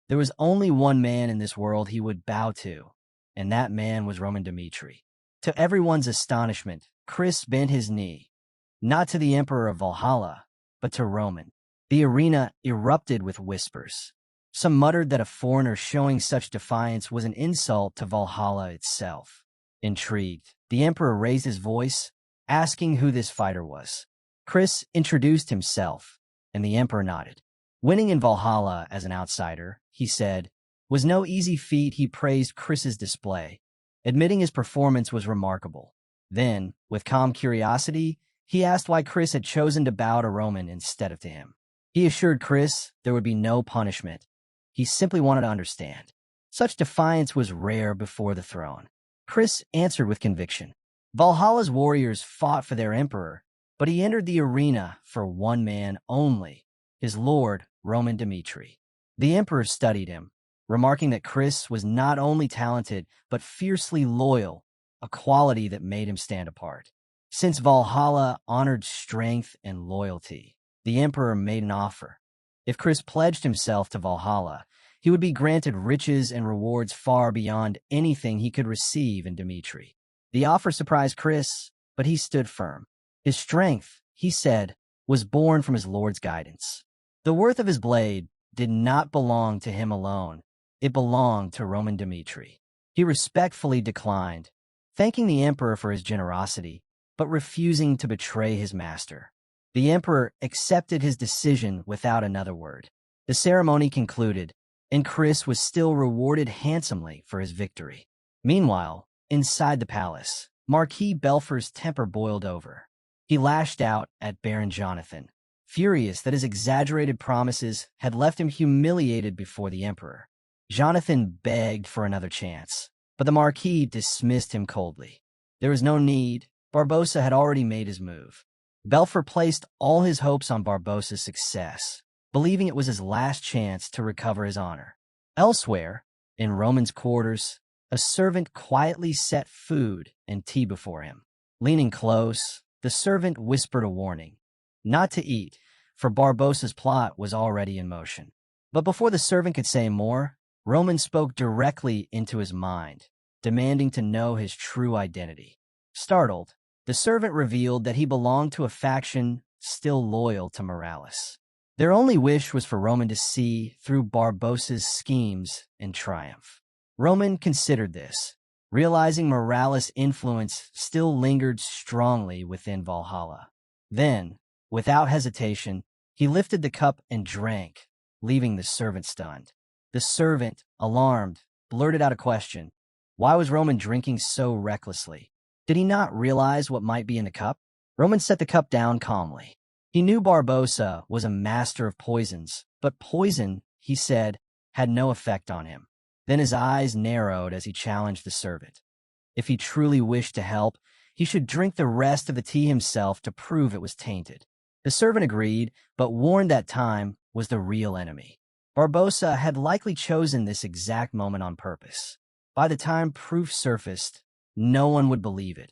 There was only one man in this world he would bow to, and that man was Roman Dmitri. To everyone's astonishment, Chris bent his knee, not to the Emperor of Valhalla, but to Roman. The arena erupted with whispers. Some muttered that a foreigner showing such defiance was an insult to Valhalla itself. Intrigued, the Emperor raised his voice, asking who this fighter was. Chris introduced himself, and the Emperor nodded. Winning in Valhalla as an outsider, he said, was no easy feat. He praised Chris's display, admitting his performance was remarkable. Then, with calm curiosity, he asked why Chris had chosen to bow to Roman instead of to him. He assured Chris there would be no punishment. He simply wanted to understand. Such defiance was rare before the throne. Chris answered with conviction. Valhalla's warriors fought for their emperor, but he entered the arena for one man only, his lord, Roman Dmitri. The emperor studied him, remarking that Chris was not only talented, but fiercely loyal, a quality that made him stand apart. Since Valhalla honored strength and loyalty, the emperor made an offer. If Chris pledged himself to Valhalla, he would be granted riches and rewards far beyond anything he could receive in Dmitri. The offer surprised Chris, but he stood firm. His strength, he said, was born from his lord's guidance. The worth of his blade did not belong to him alone. It belonged to Roman Dmitri. He respectfully declined, thanking the emperor for his generosity, but refusing to betray his master. The emperor accepted his decision without another word. The ceremony concluded, and Chris was still rewarded handsomely for his victory. Meanwhile, inside the palace, Marquis Belfer's temper boiled over. He lashed out at Baron Jonathan, furious that his exaggerated promises had left him humiliated before the emperor. Jonathan begged for another chance, but the Marquis dismissed him coldly. There was no need. Barbossa had already made his move. Belfer placed all his hopes on Barbossa's success, believing it was his last chance to recover his honor. Elsewhere, in Roman's quarters, a servant quietly set food and tea before him. Leaning close, the servant whispered a warning, not to eat, for Barbossa's plot was already in motion. But before the servant could say more, Roman spoke directly into his mind, demanding to know his true identity. Startled, the servant revealed that he belonged to a faction still loyal to Morales. Their only wish was for Roman to see through Barbossa's schemes and triumph. Roman considered this, realizing Morales' influence still lingered strongly within Valhalla. Then, without hesitation, he lifted the cup and drank, leaving the servant stunned. The servant, alarmed, blurted out a question. Why was Roman drinking so recklessly? Did he not realize what might be in the cup? Roman set the cup down calmly. He knew Barbossa was a master of poisons, but poison, he said, had no effect on him. Then his eyes narrowed as he challenged the servant. If he truly wished to help, he should drink the rest of the tea himself to prove it was tainted. The servant agreed, but warned that time was the real enemy. Barbosa had likely chosen this exact moment on purpose. By the time proof surfaced, no one would believe it,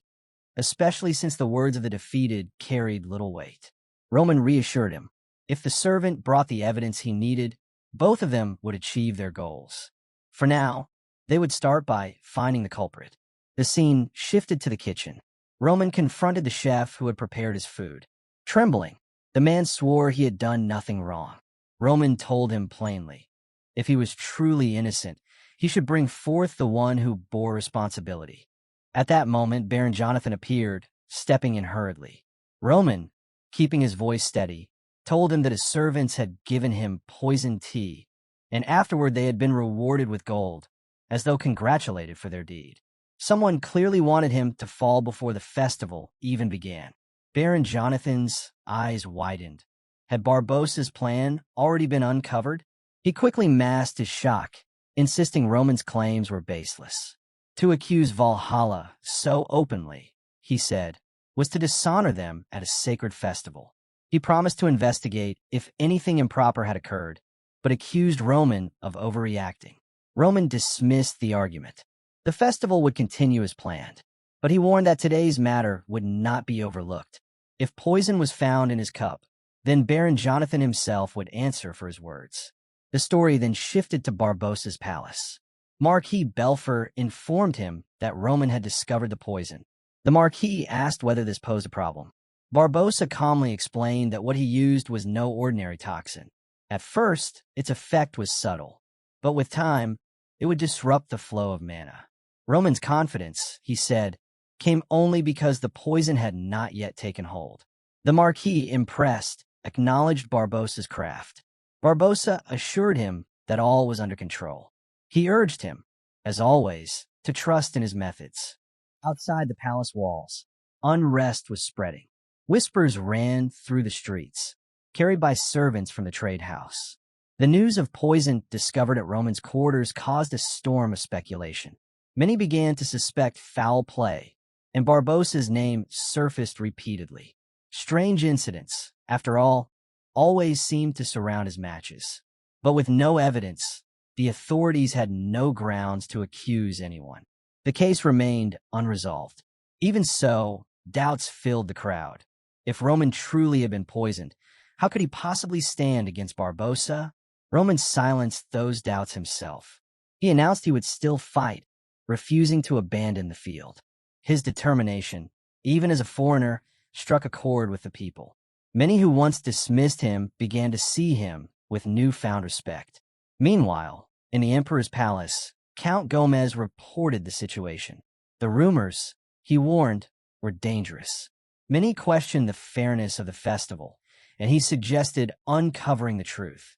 especially since the words of the defeated carried little weight. Roman reassured him. If the servant brought the evidence he needed, both of them would achieve their goals. For now, they would start by finding the culprit. The scene shifted to the kitchen. Roman confronted the chef who had prepared his food. Trembling, the man swore he had done nothing wrong. Roman told him plainly, if he was truly innocent, he should bring forth the one who bore responsibility. At that moment, Baron Jonathan appeared, stepping in hurriedly. Roman, keeping his voice steady, told him that his servants had given him poisoned tea, and afterward they had been rewarded with gold, as though congratulated for their deed. Someone clearly wanted him to fall before the festival even began. Baron Jonathan's eyes widened. Had Barbossa's plan already been uncovered? He quickly masked his shock, insisting Roman's claims were baseless. To accuse Valhalla so openly, he said, was to dishonor them at a sacred festival. He promised to investigate if anything improper had occurred, but accused Roman of overreacting. Roman dismissed the argument. The festival would continue as planned, but he warned that today's matter would not be overlooked. If poison was found in his cup, then Baron Jonathan himself would answer for his words. The story then shifted to Barbossa's palace. Marquis Belfer informed him that Roman had discovered the poison. The Marquis asked whether this posed a problem. Barbossa calmly explained that what he used was no ordinary toxin. At first, its effect was subtle, but with time, it would disrupt the flow of mana. Roman's confidence, he said, came only because the poison had not yet taken hold. The Marquis, impressed, acknowledged Barbossa's craft. Barbossa assured him that all was under control. He urged him, as always, to trust in his methods. Outside the palace walls, unrest was spreading. Whispers ran through the streets, carried by servants from the trade house. The news of poison discovered at Roman's quarters caused a storm of speculation. Many began to suspect foul play, and Barbossa's name surfaced repeatedly. Strange incidents, after all, always seemed to surround his matches. But with no evidence, the authorities had no grounds to accuse anyone. The case remained unresolved. Even so, doubts filled the crowd. If Roman truly had been poisoned, how could he possibly stand against Barbossa? Roman silenced those doubts himself. He announced he would still fight, refusing to abandon the field. His determination, even as a foreigner, struck a chord with the people. Many who once dismissed him began to see him with newfound respect. Meanwhile, in the emperor's palace, Count Gomez reported the situation. The rumors, he warned, were dangerous. Many questioned the fairness of the festival, and he suggested uncovering the truth,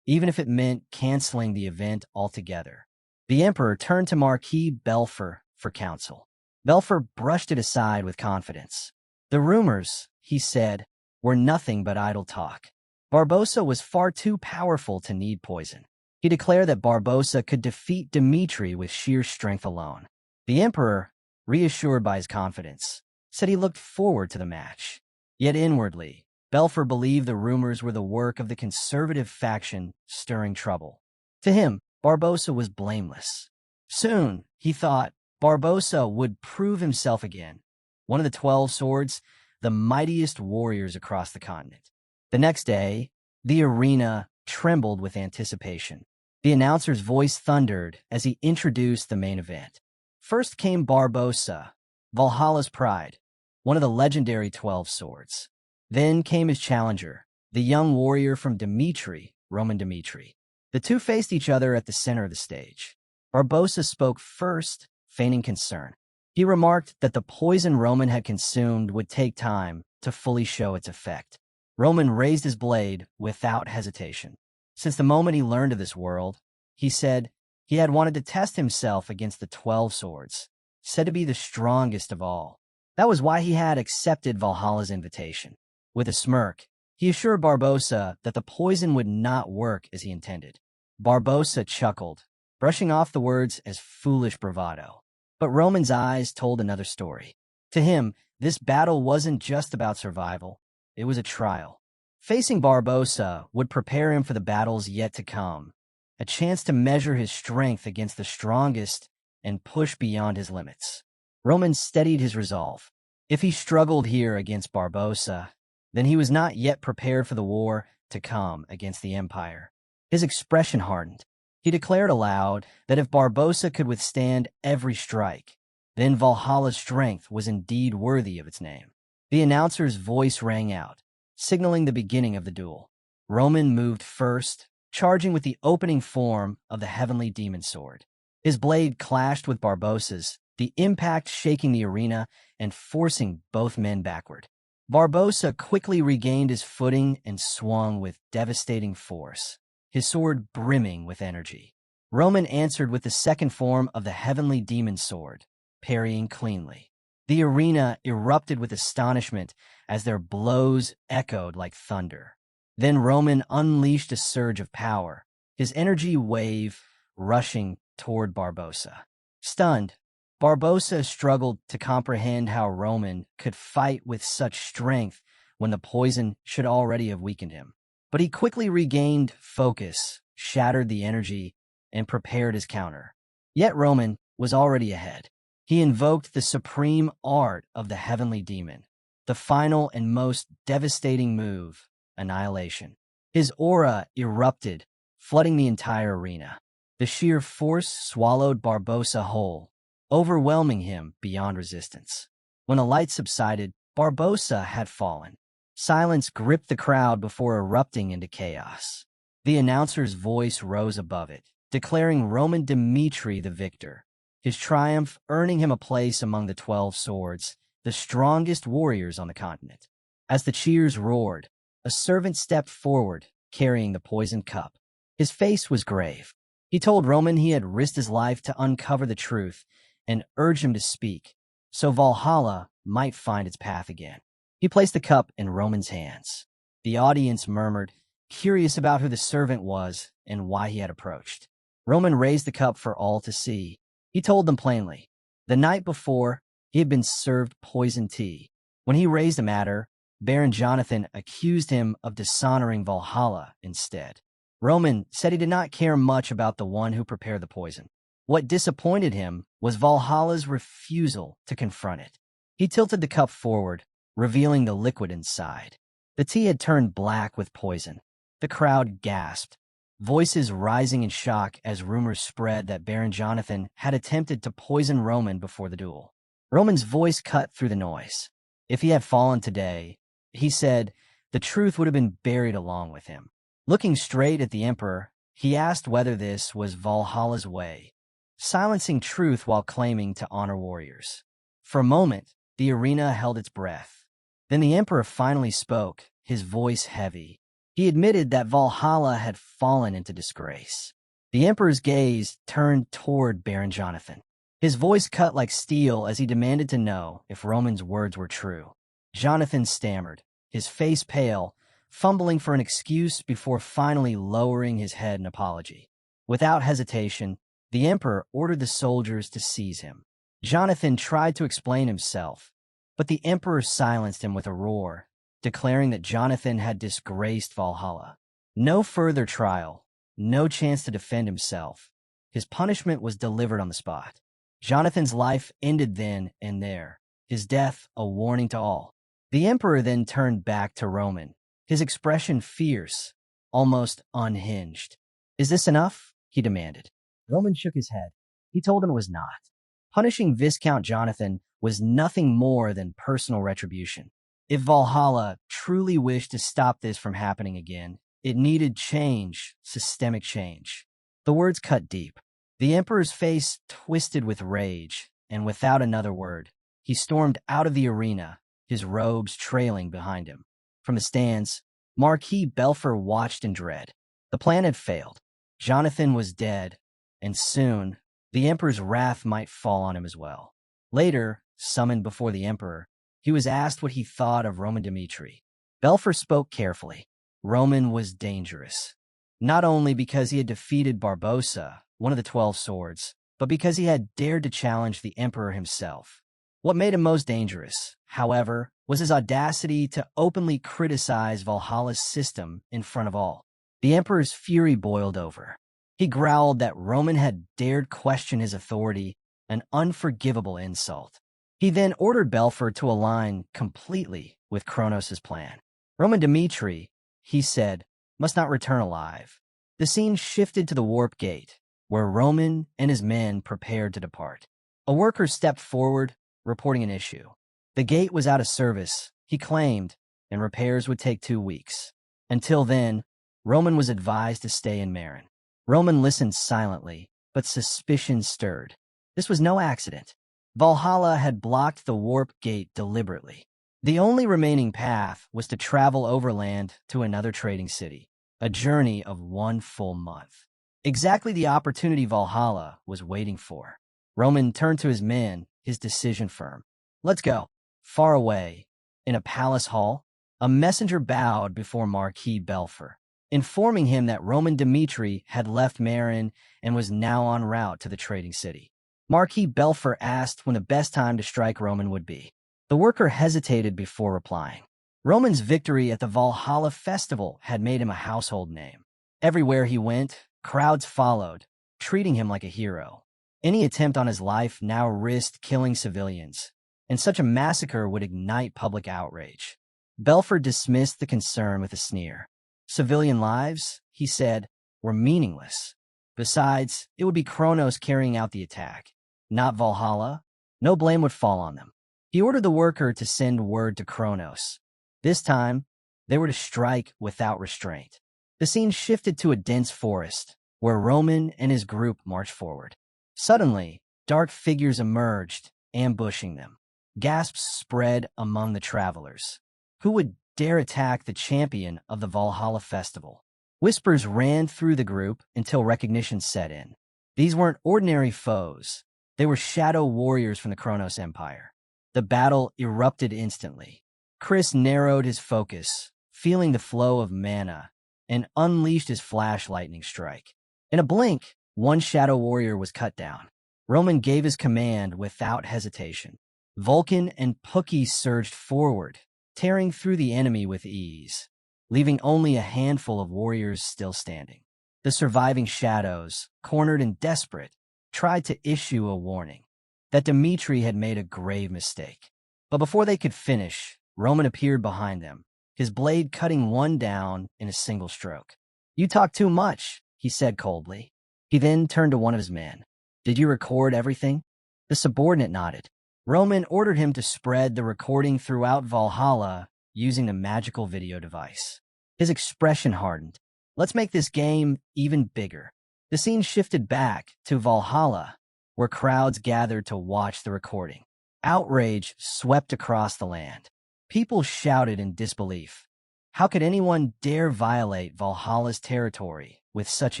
even if it meant canceling the event altogether. The emperor turned to Marquis Belfer for counsel. Belfer brushed it aside with confidence. The rumors, he said, were nothing but idle talk. Barbossa was far too powerful to need poison. He declared that Barbossa could defeat Dmitri with sheer strength alone. The emperor, reassured by his confidence, said he looked forward to the match. Yet inwardly, Belfer believed the rumors were the work of the conservative faction stirring trouble. To him, Barbossa was blameless. Soon, he thought, Barbossa would prove himself again, one of the 12 swords, the mightiest warriors across the continent. The next day, the arena trembled with anticipation. The announcer's voice thundered as he introduced the main event. First came Barbossa, Valhalla's pride, one of the legendary 12 swords. Then came his challenger, the young warrior from Dmitri, Roman Dmitri. The two faced each other at the center of the stage. Barbossa spoke first, feigning concern. He remarked that the poison Roman had consumed would take time to fully show its effect. Roman raised his blade without hesitation. Since the moment he learned of this world, he said he had wanted to test himself against the 12 swords, said to be the strongest of all. That was why he had accepted Valhalla's invitation. With a smirk, he assured Barbossa that the poison would not work as he intended. Barbossa chuckled, brushing off the words as foolish bravado. But Roman's eyes told another story. To him, this battle wasn't just about survival. It was a trial. Facing Barbossa would prepare him for the battles yet to come, a chance to measure his strength against the strongest and push beyond his limits. Roman steadied his resolve. If he struggled here against Barbossa, then he was not yet prepared for the war to come against the Empire. His expression hardened. He declared aloud that if Barbossa could withstand every strike, then Valhalla's strength was indeed worthy of its name. The announcer's voice rang out, signaling the beginning of the duel. Roman moved first, charging with the opening form of the heavenly demon sword. His blade clashed with Barbossa's, the impact shaking the arena and forcing both men backward. Barbossa quickly regained his footing and swung with devastating force, his sword brimming with energy. Roman answered with the second form of the heavenly demon sword, parrying cleanly. The arena erupted with astonishment as their blows echoed like thunder. Then Roman unleashed a surge of power, his energy wave rushing toward Barbossa. Stunned, Barbossa struggled to comprehend how Roman could fight with such strength when the poison should already have weakened him. But he quickly regained focus, shattered the energy, and prepared his counter. Yet Roman was already ahead. He invoked the supreme art of the heavenly demon, the final and most devastating move, annihilation. His aura erupted, flooding the entire arena. The sheer force swallowed Barbossa whole, overwhelming him beyond resistance. When the light subsided, Barbossa had fallen. Silence gripped the crowd before erupting into chaos. The announcer's voice rose above it, declaring Roman Dimitri the victor, his triumph earning him a place among the 12 swords, the strongest warriors on the continent. As the cheers roared, a servant stepped forward, carrying the poisoned cup. His face was grave. He told Roman he had risked his life to uncover the truth and urged him to speak, so Valhalla might find its path again. He placed the cup in Roman's hands. The audience murmured, curious about who the servant was and why he had approached. Roman raised the cup for all to see. He told them plainly. The night before, he had been served poisoned tea. When he raised the matter, Baron Jonathan accused him of dishonoring Valhalla instead. Roman said he did not care much about the one who prepared the poison. What disappointed him was Valhalla's refusal to confront it. He tilted the cup forward, revealing the liquid inside. The tea had turned black with poison. The crowd gasped, voices rising in shock as rumors spread that Baron Jonathan had attempted to poison Roman before the duel. Roman's voice cut through the noise. If he had fallen today, he said, the truth would have been buried along with him. Looking straight at the emperor, he asked whether this was Valhalla's way, silencing truth while claiming to honor warriors. For a moment, the arena held its breath. Then the emperor finally spoke, his voice heavy. He admitted that Valhalla had fallen into disgrace. The emperor's gaze turned toward Baron Jonathan. His voice cut like steel as he demanded to know if Roman's words were true. Jonathan stammered, his face pale, fumbling for an excuse before finally lowering his head in apology. Without hesitation, the emperor ordered the soldiers to seize him. Jonathan tried to explain himself, but the emperor silenced him with a roar, declaring that Jonathan had disgraced Valhalla. No further trial, no chance to defend himself. His punishment was delivered on the spot. Jonathan's life ended then and there, his death a warning to all. The emperor then turned back to Roman, his expression fierce, almost unhinged. "Is this enough?" he demanded. Roman shook his head. He told him it was not. Punishing Viscount Jonathan was nothing more than personal retribution. If Valhalla truly wished to stop this from happening again, it needed change, systemic change. The words cut deep. The emperor's face twisted with rage, and without another word, he stormed out of the arena, his robes trailing behind him. From the stands, Marquis Belfer watched in dread. The plan had failed. Jonathan was dead, and soon the emperor's wrath might fall on him as well. Later, summoned before the emperor, he was asked what he thought of Roman Dimitri. Belfer spoke carefully. Roman was dangerous, not only because he had defeated Barbossa, one of the 12 swords, but because he had dared to challenge the emperor himself. What made him most dangerous, however, was his audacity to openly criticize Valhalla's system in front of all. The emperor's fury boiled over. He growled that Roman had dared question his authority, an unforgivable insult. He then ordered Belfer to align completely with Kronos' plan. Roman Dmitri, he said, must not return alive. The scene shifted to the warp gate, where Roman and his men prepared to depart. A worker stepped forward, reporting an issue. The gate was out of service, he claimed, and repairs would take 2 weeks. Until then, Roman was advised to stay in Marin. Roman listened silently, but suspicion stirred. This was no accident. Valhalla had blocked the warp gate deliberately. The only remaining path was to travel overland to another trading city, a journey of 1 full month. Exactly the opportunity Valhalla was waiting for. Roman turned to his men, his decision firm. Let's go. Far away, in a palace hall, a messenger bowed before Marquis Belfer, informing him that Roman Dmitri had left Marin and was now en route to the trading city. Marquis Belfer asked when the best time to strike Roman would be. The worker hesitated before replying. Roman's victory at the Valhalla festival had made him a household name. Everywhere he went, crowds followed, treating him like a hero. Any attempt on his life now risked killing civilians, and such a massacre would ignite public outrage. Belfer dismissed the concern with a sneer. Civilian lives, he said, were meaningless. Besides, it would be Kronos carrying out the attack, not Valhalla. No blame would fall on them. He ordered the worker to send word to Kronos. This time, they were to strike without restraint. The scene shifted to a dense forest, where Roman and his group marched forward. Suddenly, dark figures emerged, ambushing them. Gasps spread among the travelers. Who would dare attack the champion of the Valhalla festival? Whispers ran through the group until recognition set in. These weren't ordinary foes. They were shadow warriors from the Kronos Empire. The battle erupted instantly. Chris narrowed his focus, feeling the flow of mana, and unleashed his flash lightning strike. In a blink, one shadow warrior was cut down. Roman gave his command without hesitation. Vulcan and Pookie surged forward, tearing through the enemy with ease, leaving only a handful of warriors still standing. The surviving shadows, cornered and desperate, tried to issue a warning that Dmitri had made a grave mistake. But before they could finish, Roman appeared behind them, his blade cutting one down in a single stroke. "You talk too much," he said coldly. He then turned to one of his men. "Did you record everything?" The subordinate nodded. Roman ordered him to spread the recording throughout Valhalla using the magical video device. His expression hardened. "Let's make this game even bigger." The scene shifted back to Valhalla, where crowds gathered to watch the recording. Outrage swept across the land. People shouted in disbelief. How could anyone dare violate Valhalla's territory with such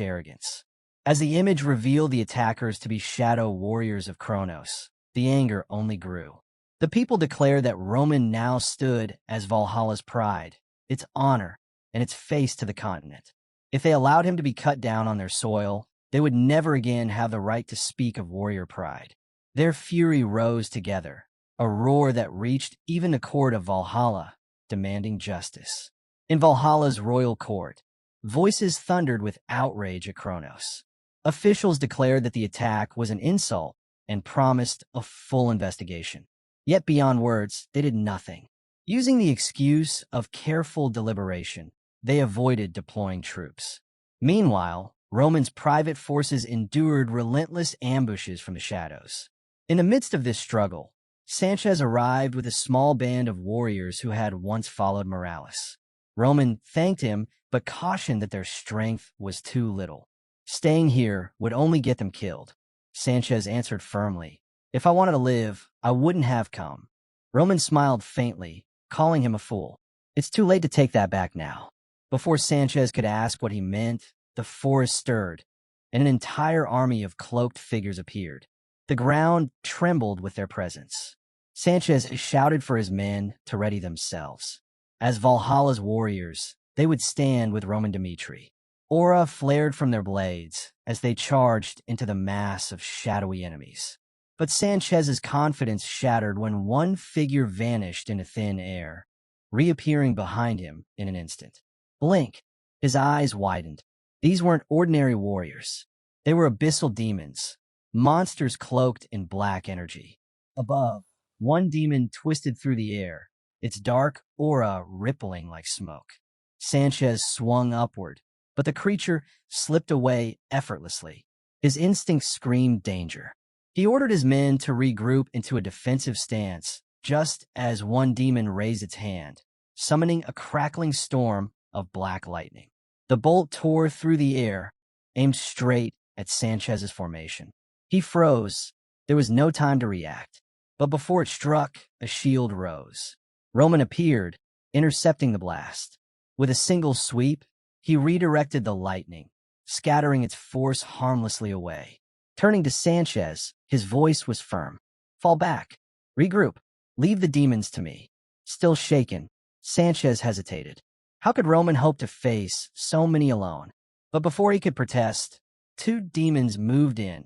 arrogance? As the image revealed the attackers to be shadow warriors of Kronos, the anger only grew. The people declared that Roman now stood as Valhalla's pride, its honor, and its face to the continent. If they allowed him to be cut down on their soil, they would never again have the right to speak of warrior pride. Their fury rose together, a roar that reached even the court of Valhalla, demanding justice. In Valhalla's royal court, voices thundered with outrage at Kronos. Officials declared that the attack was an insult and promised a full investigation. Yet beyond words, they did nothing. Using the excuse of careful deliberation, they avoided deploying troops. Meanwhile, Roman's private forces endured relentless ambushes from the shadows. In the midst of this struggle, Sanchez arrived with a small band of warriors who had once followed Morales. Roman thanked him, but cautioned that their strength was too little. Staying here would only get them killed. Sanchez answered firmly, "If I wanted to live, I wouldn't have come." Roman smiled faintly, calling him a fool. "It's too late to take that back now." Before Sanchez could ask what he meant, the forest stirred, and an entire army of cloaked figures appeared. The ground trembled with their presence. Sanchez shouted for his men to ready themselves. As Valhalla's warriors, they would stand with Roman Dmitri. Aura flared from their blades as they charged into the mass of shadowy enemies. But Sanchez's confidence shattered when one figure vanished into thin air, reappearing behind him in an instant. Blink. His eyes widened. These weren't ordinary warriors. They were abyssal demons, monsters cloaked in black energy. Above, one demon twisted through the air, its dark aura rippling like smoke. Sanchez swung upward, but the creature slipped away effortlessly. His instincts screamed danger. He ordered his men to regroup into a defensive stance, just as one demon raised its hand, summoning a crackling storm of black lightning. The bolt tore through the air, aimed straight at Sanchez's formation. He froze. There was no time to react. But before it struck, a shield rose. Roman appeared, intercepting the blast. With a single sweep, he redirected the lightning, scattering its force harmlessly away. Turning to Sanchez, his voice was firm. Fall back. Regroup. Leave the demons to me. Still shaken, Sanchez hesitated. How could Roman hope to face so many alone? But before he could protest, two demons moved in,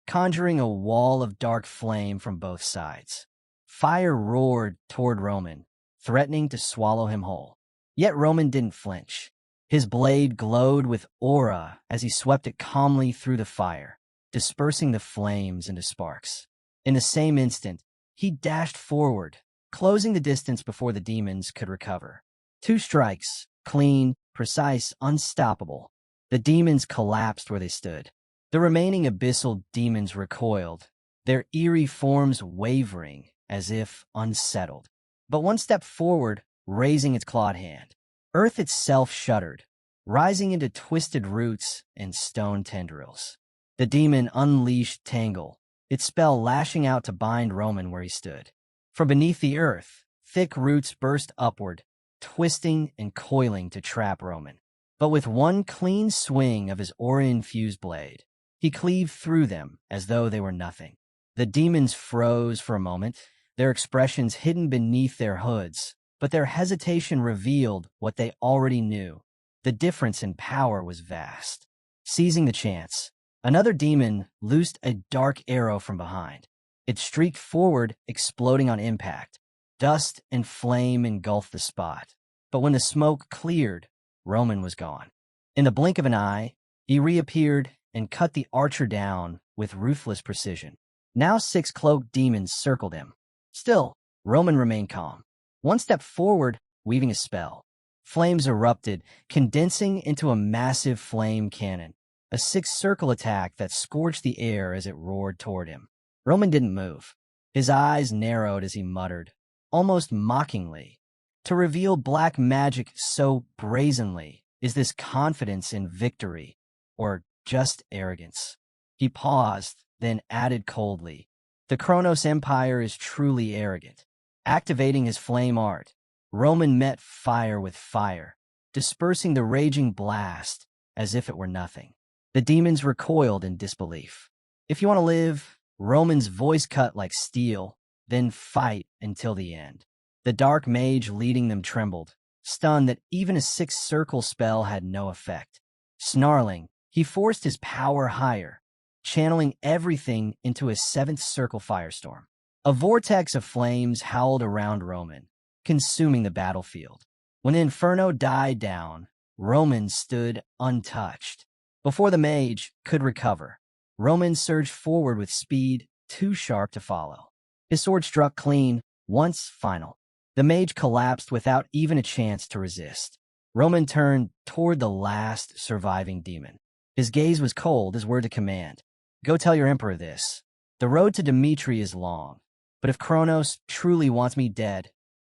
conjuring a wall of dark flame from both sides. Fire roared toward Roman, threatening to swallow him whole. Yet Roman didn't flinch. His blade glowed with aura as he swept it calmly through the fire, dispersing the flames into sparks. In the same instant, he dashed forward, closing the distance before the demons could recover. 2 strikes, clean, precise, unstoppable. The demons collapsed where they stood. The remaining abyssal demons recoiled, their eerie forms wavering as if unsettled. But one stepped forward, raising its clawed hand. Earth itself shuddered, rising into twisted roots and stone tendrils. The demon unleashed Tangle, its spell lashing out to bind Roman where he stood. From beneath the earth, thick roots burst upward, twisting and coiling to trap Roman. But with one clean swing of his aura-infused blade, he cleaved through them as though they were nothing. The demons froze for a moment, their expressions hidden beneath their hoods, but their hesitation revealed what they already knew. The difference in power was vast. Seizing the chance, another demon loosed a dark arrow from behind. It streaked forward, exploding on impact. Dust and flame engulfed the spot. But when the smoke cleared, Roman was gone. In the blink of an eye, he reappeared and cut the archer down with ruthless precision. Now 6 cloaked demons circled him. Still, Roman remained calm. One step forward, weaving a spell. Flames erupted, condensing into a massive flame cannon, a 6-circle attack that scorched the air as it roared toward him. Roman didn't move. His eyes narrowed as he muttered, almost mockingly, "To reveal black magic so brazenly, is this confidence in victory, or just arrogance?" He paused, then added coldly, "The Kronos Empire is truly arrogant." Activating his flame art, Roman met fire with fire, dispersing the raging blast as if it were nothing. The demons recoiled in disbelief. "If you want to live," Roman's voice cut like steel, "then fight until the end." The dark mage leading them trembled, stunned that even a 6-circle spell had no effect. Snarling, he forced his power higher, channeling everything into a 7th-circle firestorm. A vortex of flames howled around Roman, consuming the battlefield. When the inferno died down, Roman stood untouched. Before the mage could recover, Roman surged forward with speed too sharp to follow. His sword struck clean, once final. The mage collapsed without even a chance to resist. Roman turned toward the last surviving demon. His gaze was cold, his word to command. "Go tell your emperor this. The road to Dimitri is long, but if Kronos truly wants me dead,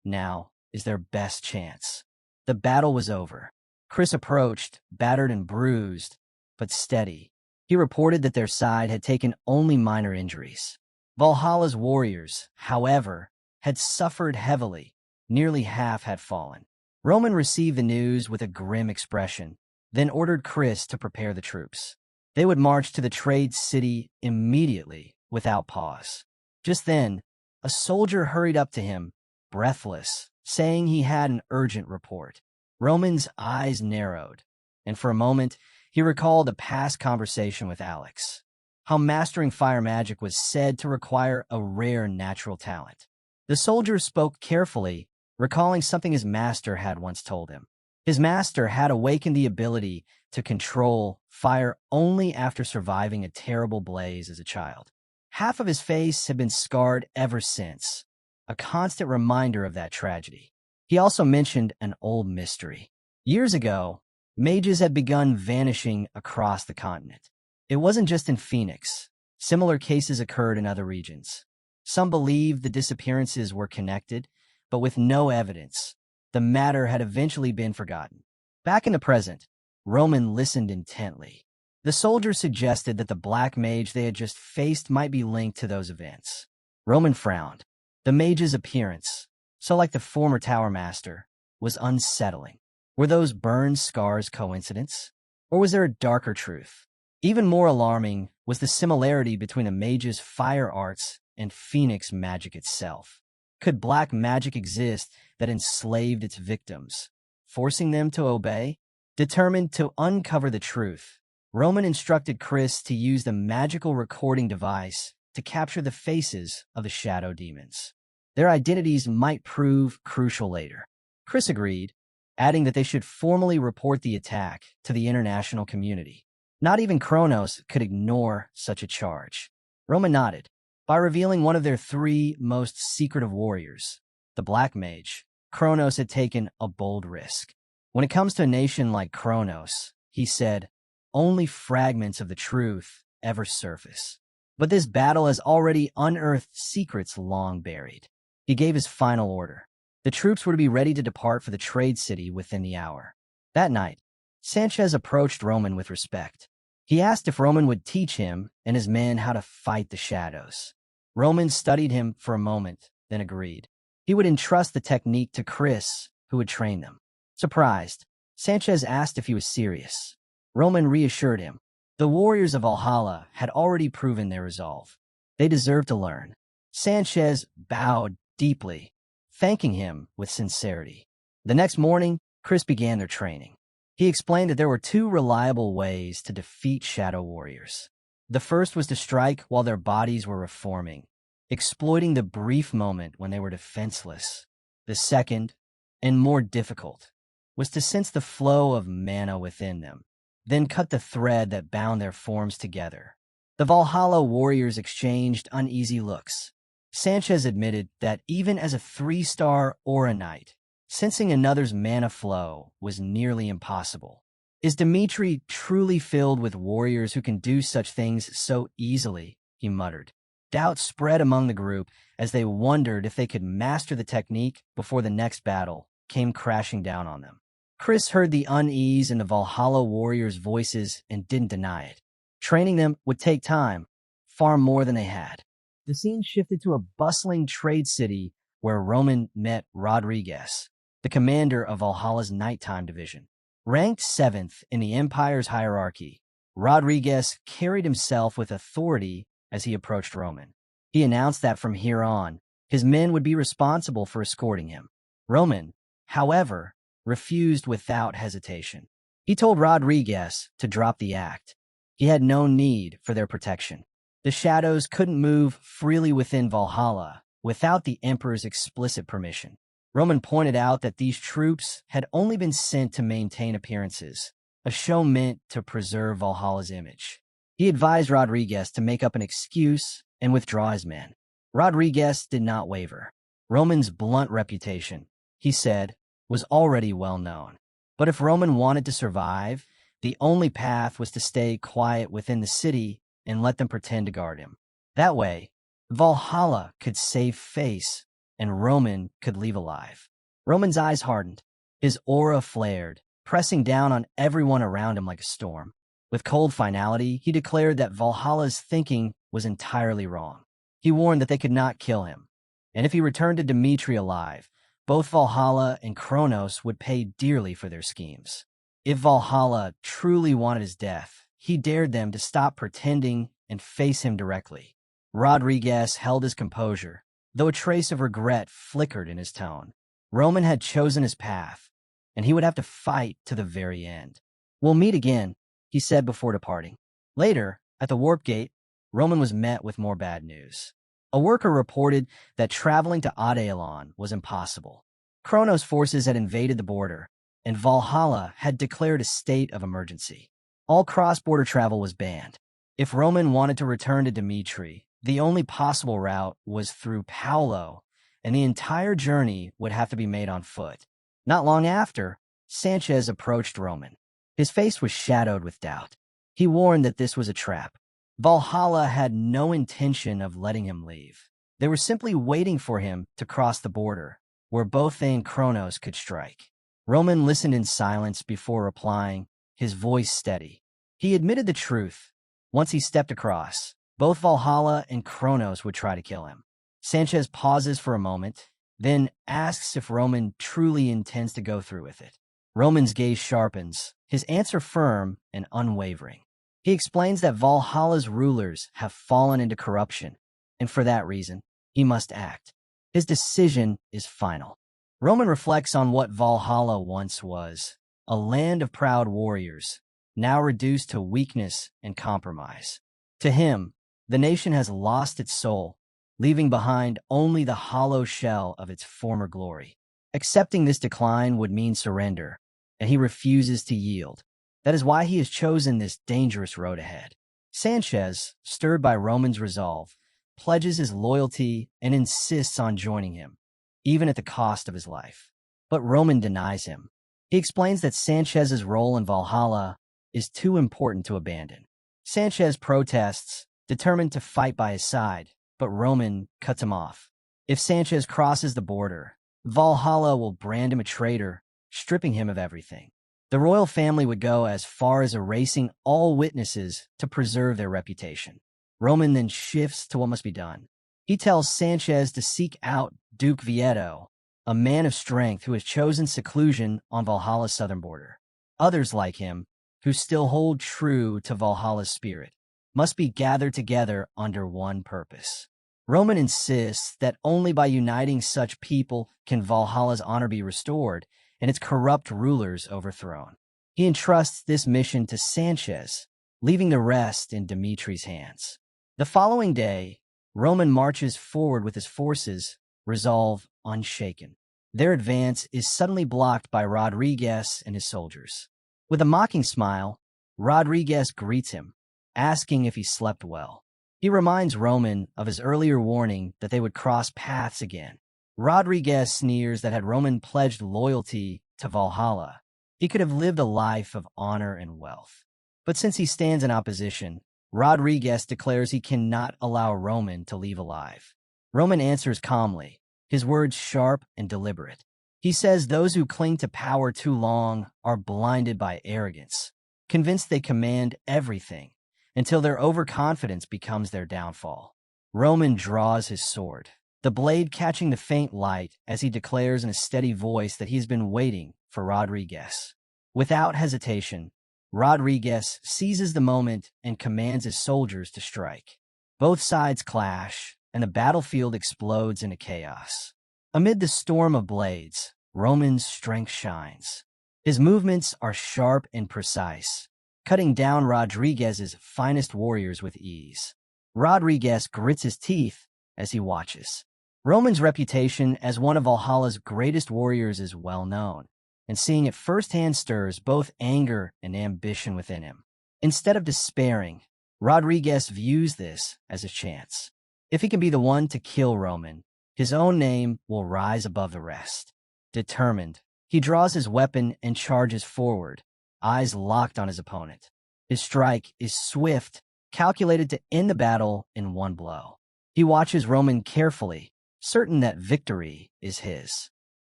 now is their best chance." The battle was over. Chris approached, battered and bruised, but steady. He reported that their side had taken only minor injuries. Valhalla's warriors, however, had suffered heavily. Nearly half had fallen. Roman received the news with a grim expression, then ordered Chris to prepare the troops. They would march to the trade city immediately, without pause. Just then, a soldier hurried up to him, breathless, saying he had an urgent report. Roman's eyes narrowed, and for a moment, he recalled a past conversation with Alex. how mastering fire magic was said to require a rare natural talent. The soldier spoke carefully, recalling something his master had once told him. His master had awakened the ability to control fire only after surviving a terrible blaze as a child. Half of his face had been scarred ever since, a constant reminder of that tragedy. He also mentioned an old mystery. Years ago, mages had begun vanishing across the continent. It wasn't just in Phoenix. Similar cases occurred in other regions. Some believed the disappearances were connected, but with no evidence, the matter had eventually been forgotten. Back in the present, Roman listened intently. The soldier suggested that the black mage they had just faced might be linked to those events. Roman frowned. The mage's appearance, so like the former Tower Master, was unsettling. Were those burned scars coincidence? Or was there a darker truth? Even more alarming was the similarity between the mage's fire arts and Phoenix magic itself. Could black magic exist that enslaved its victims, forcing them to obey? Determined to uncover the truth, Roman instructed Chris to use the magical recording device to capture the faces of the shadow demons. Their identities might prove crucial later. Chris agreed, adding that they should formally report the attack to the international community. Not even Kronos could ignore such a charge. Roman nodded. By revealing one of their three most secretive warriors, the Black Mage, Kronos had taken a bold risk. When it comes to a nation like Kronos, he said, only fragments of the truth ever surface. But this battle has already unearthed secrets long buried. He gave his final order. The troops were to be ready to depart for the trade city within the hour. That night, Sanchez approached Roman with respect. He asked if Roman would teach him and his men how to fight the shadows. Roman studied him for a moment, then agreed. He would entrust the technique to Chris, who would train them. Surprised, Sanchez asked if he was serious. Roman reassured him. The warriors of Valhalla had already proven their resolve. They deserved to learn. Sanchez bowed deeply, thanking him with sincerity. The next morning, Chris began their training. He explained that there were two reliable ways to defeat shadow warriors. The first was to strike while their bodies were reforming, exploiting the brief moment when they were defenseless. The second, and more difficult, was to sense the flow of mana within them, then cut the thread that bound their forms together. The Valhalla warriors exchanged uneasy looks. Sanchez admitted that even as a 3-star Aura Knight, sensing another's mana flow was nearly impossible. Is Dmitri truly filled with warriors who can do such things so easily? He muttered. Doubt spread among the group as they wondered if they could master the technique before the next battle came crashing down on them. Chris heard the unease in the Valhalla warriors' voices and didn't deny it. Training them would take time, far more than they had. The scene shifted to a bustling trade city where Roman met Rodriguez, the commander of Valhalla's nighttime division. Ranked 7th in the Empire's hierarchy, Rodriguez carried himself with authority as he approached Roman. He announced that from here on, his men would be responsible for escorting him. Roman, however, refused without hesitation. He told Rodriguez to drop the act. He had no need for their protection. The shadows couldn't move freely within Valhalla without the Emperor's explicit permission. Roman pointed out that these troops had only been sent to maintain appearances, a show meant to preserve Valhalla's image. He advised Rodriguez to make up an excuse and withdraw his men. Rodriguez did not waver. Roman's blunt reputation, he said, was already well known. But if Roman wanted to survive, the only path was to stay quiet within the city and let them pretend to guard him. That way, Valhalla could save face and Roman could leave alive. Roman's eyes hardened. His aura flared, pressing down on everyone around him like a storm. With cold finality, he declared that Valhalla's thinking was entirely wrong. He warned that they could not kill him, and if he returned to Dmitri alive, both Valhalla and Kronos would pay dearly for their schemes. If Valhalla truly wanted his death, he dared them to stop pretending and face him directly. Rodriguez held his composure, though a trace of regret flickered in his tone. Roman had chosen his path, and he would have to fight to the very end. We'll meet again, he said before departing. Later, at the warp gate, Roman was met with more bad news. A worker reported that traveling to Adeilon was impossible. Kronos' forces had invaded the border, and Valhalla had declared a state of emergency. All cross-border travel was banned. If Roman wanted to return to Dimitri, the only possible route was through Paolo, and the entire journey would have to be made on foot. Not long after, Sanchez approached Roman. His face was shadowed with doubt. He warned that this was a trap. Valhalla had no intention of letting him leave. They were simply waiting for him to cross the border, where both they and Kronos could strike. Roman listened in silence before replying, his voice steady. He admitted the truth. Once he stepped across, both Valhalla and Kronos would try to kill him. Sanchez pauses for a moment, then asks if Roman truly intends to go through with it. Roman's gaze sharpens, his answer firm and unwavering. He explains that Valhalla's rulers have fallen into corruption, and for that reason, he must act. His decision is final. Roman reflects on what Valhalla once was, a land of proud warriors, now reduced to weakness and compromise. To him, the nation has lost its soul, leaving behind only the hollow shell of its former glory. Accepting this decline would mean surrender, and he refuses to yield. That is why he has chosen this dangerous road ahead. Sanchez, stirred by Roman's resolve, pledges his loyalty and insists on joining him, even at the cost of his life. But Roman denies him. He explains that Sanchez's role in Valhalla is too important to abandon. Sanchez protests, determined to fight by his side, but Roman cuts him off. If Sanchez crosses the border, Valhalla will brand him a traitor, stripping him of everything. The royal family would go as far as erasing all witnesses to preserve their reputation. Roman then shifts to what must be done. He tells Sanchez to seek out Duke Vieto, a man of strength who has chosen seclusion on Valhalla's southern border. Others like him, who still hold true to Valhalla's spirit, must be gathered together under one purpose. Roman insists that only by uniting such people can Valhalla's honor be restored and its corrupt rulers overthrown. He entrusts this mission to Sanchez, leaving the rest in Dimitri's hands. The following day, Roman marches forward with his forces, resolve unshaken. Their advance is suddenly blocked by Rodriguez and his soldiers. With a mocking smile, Rodriguez greets him, asking if he slept well. He reminds Roman of his earlier warning that they would cross paths again. Rodriguez sneers that had Roman pledged loyalty to Valhalla, he could have lived a life of honor and wealth. But since he stands in opposition, Rodriguez declares he cannot allow Roman to leave alive. Roman answers calmly, his words sharp and deliberate. He says those who cling to power too long are blinded by arrogance, convinced they command everything, until their overconfidence becomes their downfall. Roman draws his sword, the blade catching the faint light as he declares in a steady voice that he's been waiting for Rodriguez. Without hesitation, Rodriguez seizes the moment and commands his soldiers to strike. Both sides clash, and the battlefield explodes into chaos. Amid the storm of blades, Roman's strength shines. His movements are sharp and precise, cutting down Rodriguez's finest warriors with ease. Rodriguez grits his teeth as he watches. Roman's reputation as one of Valhalla's greatest warriors is well known, and seeing it firsthand stirs both anger and ambition within him. Instead of despairing, Rodriguez views this as a chance. If he can be the one to kill Roman, his own name will rise above the rest. Determined, he draws his weapon and charges forward, eyes locked on his opponent. His strike is swift, calculated to end the battle in one blow. He watches Roman carefully, certain that victory is his.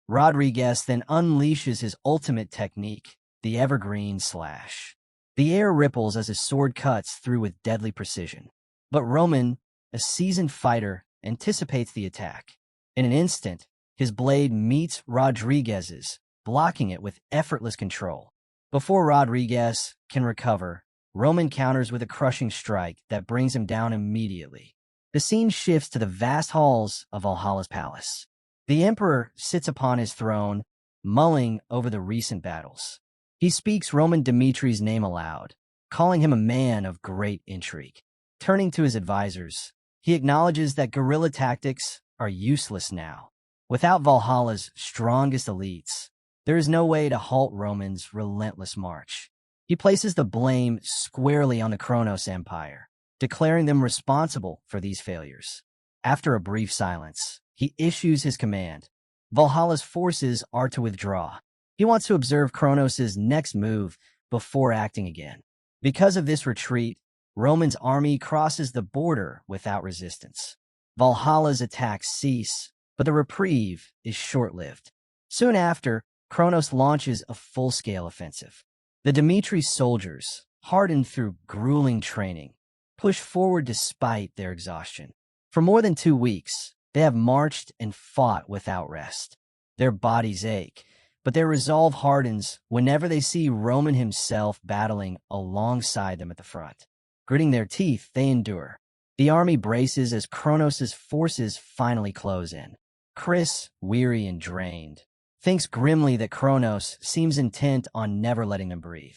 Rodriguez then unleashes his ultimate technique, the evergreen slash. The air ripples as his sword cuts through with deadly precision. But Roman, a seasoned fighter, anticipates the attack. In an instant, his blade meets Rodriguez's, blocking it with effortless control. Before Rodriguez can recover, Roman counters with a crushing strike that brings him down immediately. The scene shifts to the vast halls of Valhalla's palace. The emperor sits upon his throne, mulling over the recent battles. He speaks Roman Dimitri's name aloud, calling him a man of great intrigue. Turning to his advisors, he acknowledges that guerrilla tactics are useless now. Without Valhalla's strongest elites, there is no way to halt Roman's relentless march. He places the blame squarely on the Kronos Empire, declaring them responsible for these failures. After a brief silence, he issues his command. Valhalla's forces are to withdraw. He wants to observe Kronos' next move before acting again. Because of this retreat, Roman's army crosses the border without resistance. Valhalla's attacks cease, but the reprieve is short-lived. Soon after, Kronos launches a full-scale offensive. The Dmitri soldiers, hardened through grueling training, push forward despite their exhaustion. For more than 2 weeks, they have marched and fought without rest. Their bodies ache, but their resolve hardens whenever they see Roman himself battling alongside them at the front. Gritting their teeth, they endure. The army braces as Kronos' forces finally close in. Chris, weary and drained, thinks grimly that Kronos seems intent on never letting them breathe.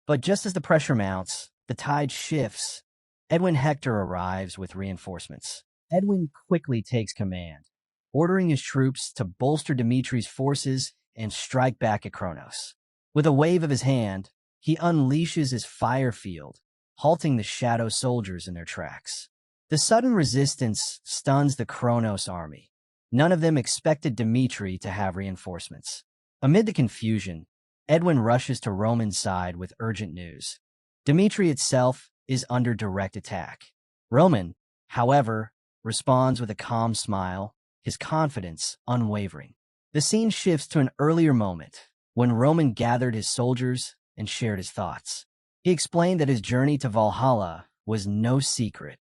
But just as the pressure mounts, the tide shifts. Edwin Hector arrives with reinforcements. Edwin quickly takes command, ordering his troops to bolster Dimitri's forces and strike back at Kronos. With a wave of his hand, he unleashes his fire field, halting the shadow soldiers in their tracks. The sudden resistance stuns the Kronos army. None of them expected Dimitri to have reinforcements. Amid the confusion, Edwin rushes to Roman's side with urgent news. Dimitri itself is under direct attack. Roman, however, responds with a calm smile, his confidence unwavering. The scene shifts to an earlier moment, when Roman gathered his soldiers and shared his thoughts. He explained that his journey to Valhalla was no secret.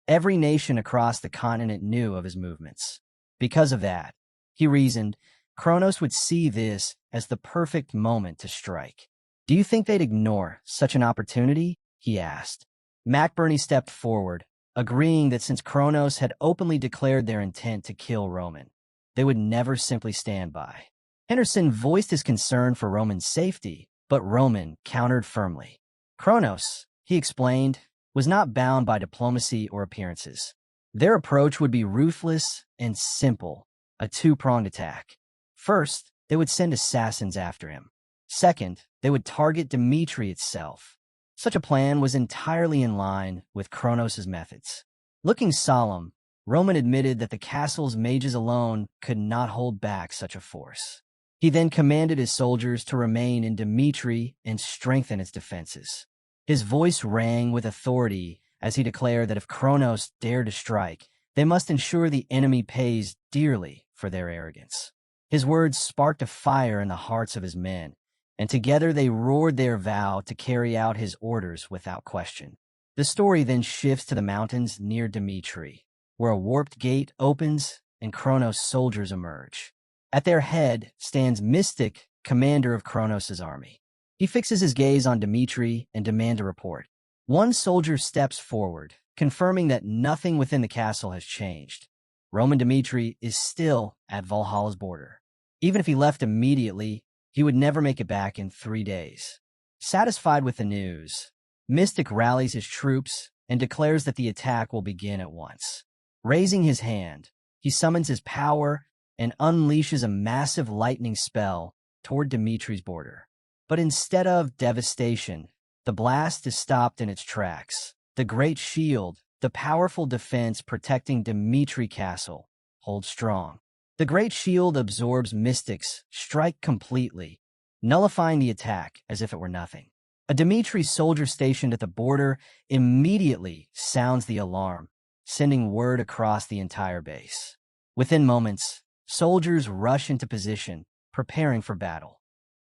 Every nation across the continent knew of his movements. Because of that, he reasoned, Kronos would see this as the perfect moment to strike. "Do you think they'd ignore such an opportunity?" he asked. McBurney stepped forward, agreeing that since Kronos had openly declared their intent to kill Roman, they would never simply stand by. Henderson voiced his concern for Roman's safety, but Roman countered firmly. Kronos, he explained, was not bound by diplomacy or appearances. Their approach would be ruthless and simple, a two-pronged attack. First, they would send assassins after him. Second, they would target Dimitri itself. Such a plan was entirely in line with Kronos' methods. Looking solemn, Roman admitted that the castle's mages alone could not hold back such a force. He then commanded his soldiers to remain in Dimitri and strengthen its defenses. His voice rang with authority as he declared that if Kronos dared to strike, they must ensure the enemy pays dearly for their arrogance. His words sparked a fire in the hearts of his men, and together they roared their vow to carry out his orders without question. The story then shifts to the mountains near Dimitri, where a warped gate opens and Kronos' soldiers emerge. At their head stands Mystic, commander of Kronos' army. He fixes his gaze on Dimitri and demands a report. One soldier steps forward, confirming that nothing within the castle has changed. Roman Dimitri is still at Valhalla's border. Even if he left immediately, he would never make it back in 3 days. Satisfied with the news, Mystic rallies his troops and declares that the attack will begin at once. Raising his hand, he summons his power and unleashes a massive lightning spell toward Dimitri's border. But instead of devastation, the blast is stopped in its tracks. The great shield, the powerful defense protecting Dimitri Castle, holds strong. The great shield absorbs Mystic's strike completely, nullifying the attack as if it were nothing. A Dimitri soldier stationed at the border immediately sounds the alarm, sending word across the entire base. Within moments, soldiers rush into position, preparing for battle.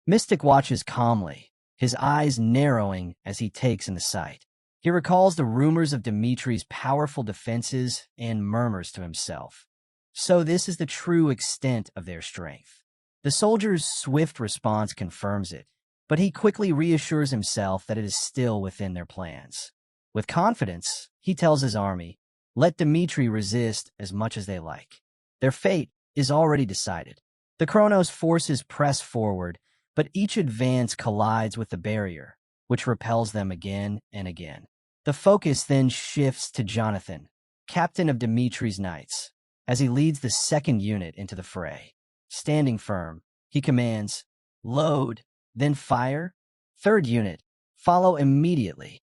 Mystic watches calmly, his eyes narrowing as he takes in the sight. He recalls the rumors of Dimitri's powerful defenses and murmurs to himself. So this is the true extent of their strength. The soldier's swift response confirms it, but he quickly reassures himself that it is still within their plans. With confidence, he tells his army, let Dimitri resist as much as they like. Their fate is already decided. The Kronos forces press forward, but each advance collides with the barrier, which repels them again and again. The focus then shifts to Jonathan, captain of Dimitri's knights, as he leads the second unit into the fray. Standing firm, he commands, "Load, then fire." Third unit, "Follow immediately."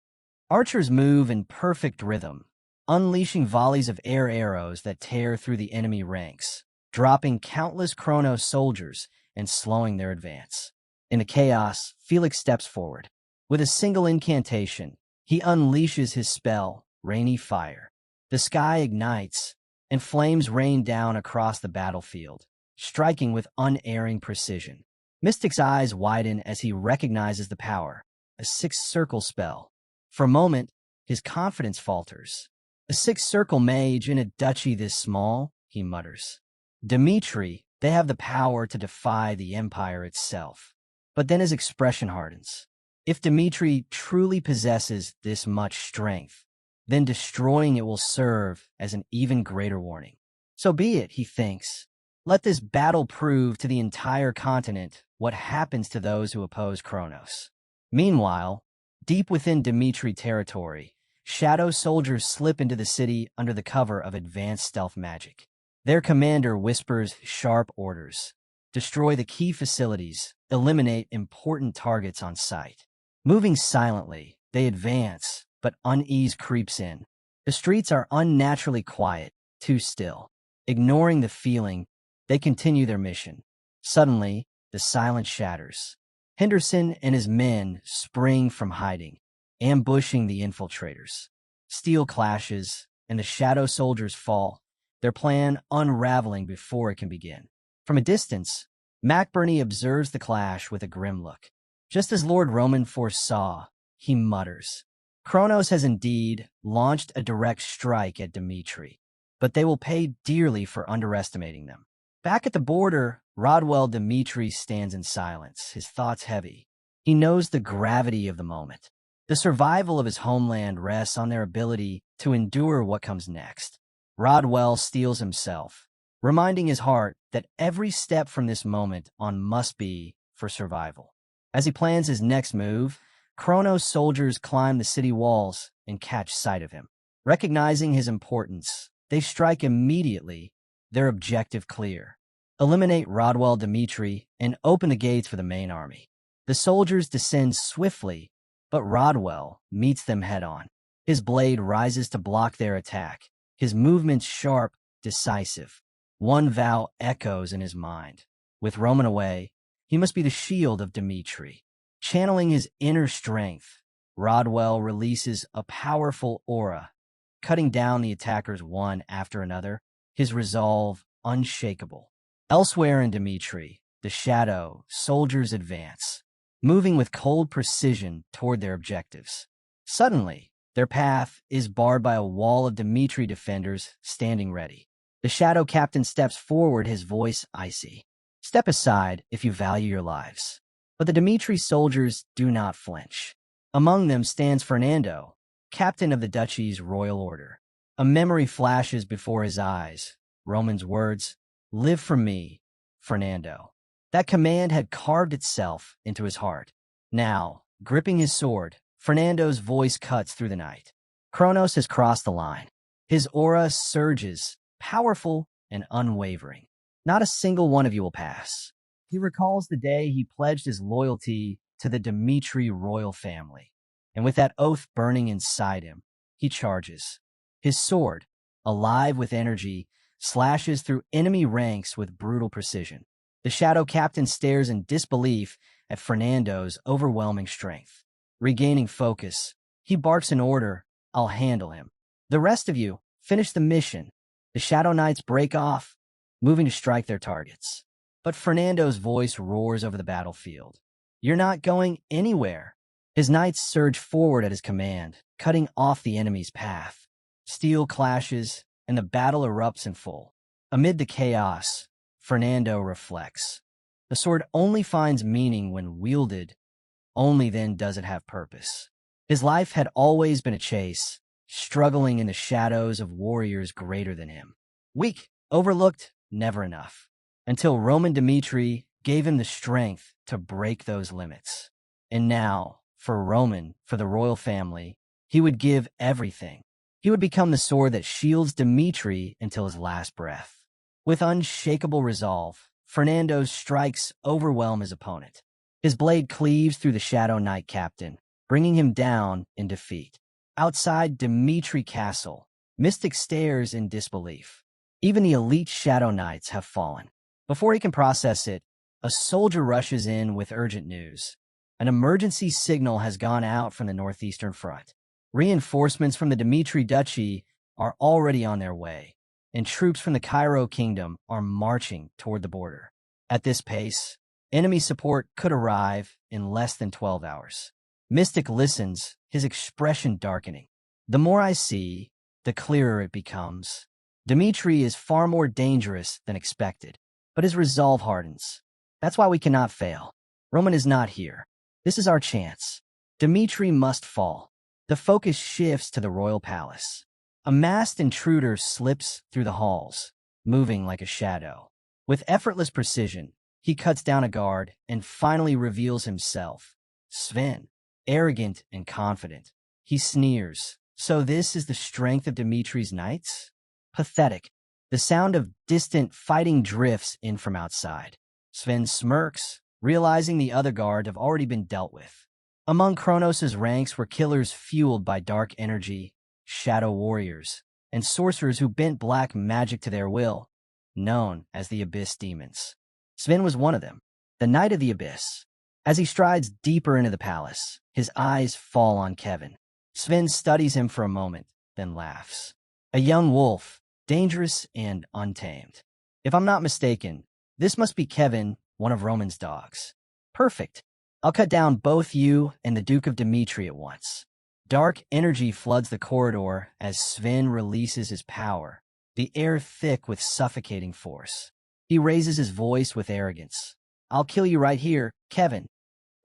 Archers move in perfect rhythm, unleashing volleys of air arrows that tear through the enemy ranks, dropping countless Chronos soldiers and slowing their advance. In the chaos, Felix steps forward. With a single incantation, he unleashes his spell, Rainy Fire. The sky ignites, and flames rain down across the battlefield, striking with unerring precision. Mystic's eyes widen as he recognizes the power, a six-circle spell. For a moment, his confidence falters. "A six-circle mage in a duchy this small," he mutters. "Dimitri, they have the power to defy the empire itself." But then his expression hardens. If Dimitri truly possesses this much strength, then destroying it will serve as an even greater warning. So be it, he thinks. Let this battle prove to the entire continent what happens to those who oppose Kronos. Meanwhile, deep within Dimitri territory, shadow soldiers slip into the city under the cover of advanced stealth magic. Their commander whispers sharp orders. Destroy the key facilities, eliminate important targets on sight. Moving silently, they advance, but unease creeps in. The streets are unnaturally quiet, too still. Ignoring the feeling, they continue their mission. Suddenly, the silence shatters. Henderson and his men spring from hiding, ambushing the infiltrators. Steel clashes, and the shadow soldiers fall, their plan unraveling before it can begin. From a distance, McBurney observes the clash with a grim look. Just as Lord Roman foresaw, he mutters, "Kronos has indeed launched a direct strike at Dimitri, but they will pay dearly for underestimating them." Back at the border, Rodwell Dimitri stands in silence, his thoughts heavy. He knows the gravity of the moment. The survival of his homeland rests on their ability to endure what comes next. Rodwell steels himself, reminding his heart that every step from this moment on must be for survival. As he plans his next move, Kronos soldiers climb the city walls and catch sight of him. Recognizing his importance, they strike immediately, their objective clear. Eliminate Rodwell Dimitri and open the gates for the main army. The soldiers descend swiftly, but Rodwell meets them head-on. His blade rises to block their attack, his movements sharp, decisive. One vow echoes in his mind. With Roman away, he must be the shield of Dimitri. Channeling his inner strength, Rodwell releases a powerful aura, cutting down the attackers one after another, his resolve unshakable. Elsewhere in Dimitri, the shadow soldiers advance, moving with cold precision toward their objectives. Suddenly, their path is barred by a wall of Dimitri defenders standing ready. The shadow captain steps forward, his voice icy. "Step aside if you value your lives." But the Dimitri soldiers do not flinch. Among them stands Fernando, captain of the duchy's royal order. A memory flashes before his eyes. Roman's words, "Live for me, Fernando." That command had carved itself into his heart. Now, gripping his sword, Fernando's voice cuts through the night. Kronos has crossed the line. His aura surges, powerful and unwavering. Not a single one of you will pass. He recalls the day he pledged his loyalty to the Dimitri royal family. And with that oath burning inside him, he charges. His sword, alive with energy, slashes through enemy ranks with brutal precision. The shadow captain stares in disbelief at Fernando's overwhelming strength. Regaining focus, he barks an order, "I'll handle him. The rest of you, finish the mission." The shadow knights break off, moving to strike their targets. But Fernando's voice roars over the battlefield. "You're not going anywhere." His knights surge forward at his command, cutting off the enemy's path. Steel clashes, and the battle erupts in full. Amid the chaos, Fernando reflects. The sword only finds meaning when wielded, only then does it have purpose. His life had always been a chase, struggling in the shadows of warriors greater than him. Weak, overlooked, never enough. Until Roman Dimitri gave him the strength to break those limits. And now, for Roman, for the royal family, He would give everything. He would become the sword that shields Dmitri until his last breath. With unshakable resolve, Fernando's strikes overwhelm his opponent. His blade cleaves through the Shadow Knight captain, bringing him down in defeat. Outside Dmitri Castle, Mystic stares in disbelief. Even the elite Shadow Knights have fallen. Before he can process it, a soldier rushes in with urgent news. An emergency signal has gone out from the northeastern front. Reinforcements from the Dmitri Duchy are already on their way, and troops from the Cairo Kingdom are marching toward the border. At this pace, enemy support could arrive in less than 12 hours. Mystic listens, his expression darkening. The more I see, the clearer it becomes. Dmitri is far more dangerous than expected, but his resolve hardens. That's why we cannot fail. Roman is not here. This is our chance. Dmitri must fall. The focus shifts to the royal palace. A masked intruder slips through the halls, moving like a shadow. With effortless precision, he cuts down a guard and finally reveals himself. Sven, arrogant and confident. He sneers. So this is the strength of Dmitri's knights? Pathetic. The sound of distant fighting drifts in from outside. Sven smirks, realizing the other guard have already been dealt with. Among Kronos' ranks were killers fueled by dark energy, shadow warriors, and sorcerers who bent black magic to their will, known as the Abyss Demons. Sven was one of them, the Knight of the Abyss. As he strides deeper into the palace, his eyes fall on Kevin. Sven studies him for a moment, then laughs. A young wolf, dangerous and untamed. If I'm not mistaken, this must be Kevin, one of Roman's dogs. Perfect. I'll cut down both you and the Duke of Dmitri at once. Dark energy floods the corridor as Sven releases his power, the air thick with suffocating force. He raises his voice with arrogance. I'll kill you right here, Kevin.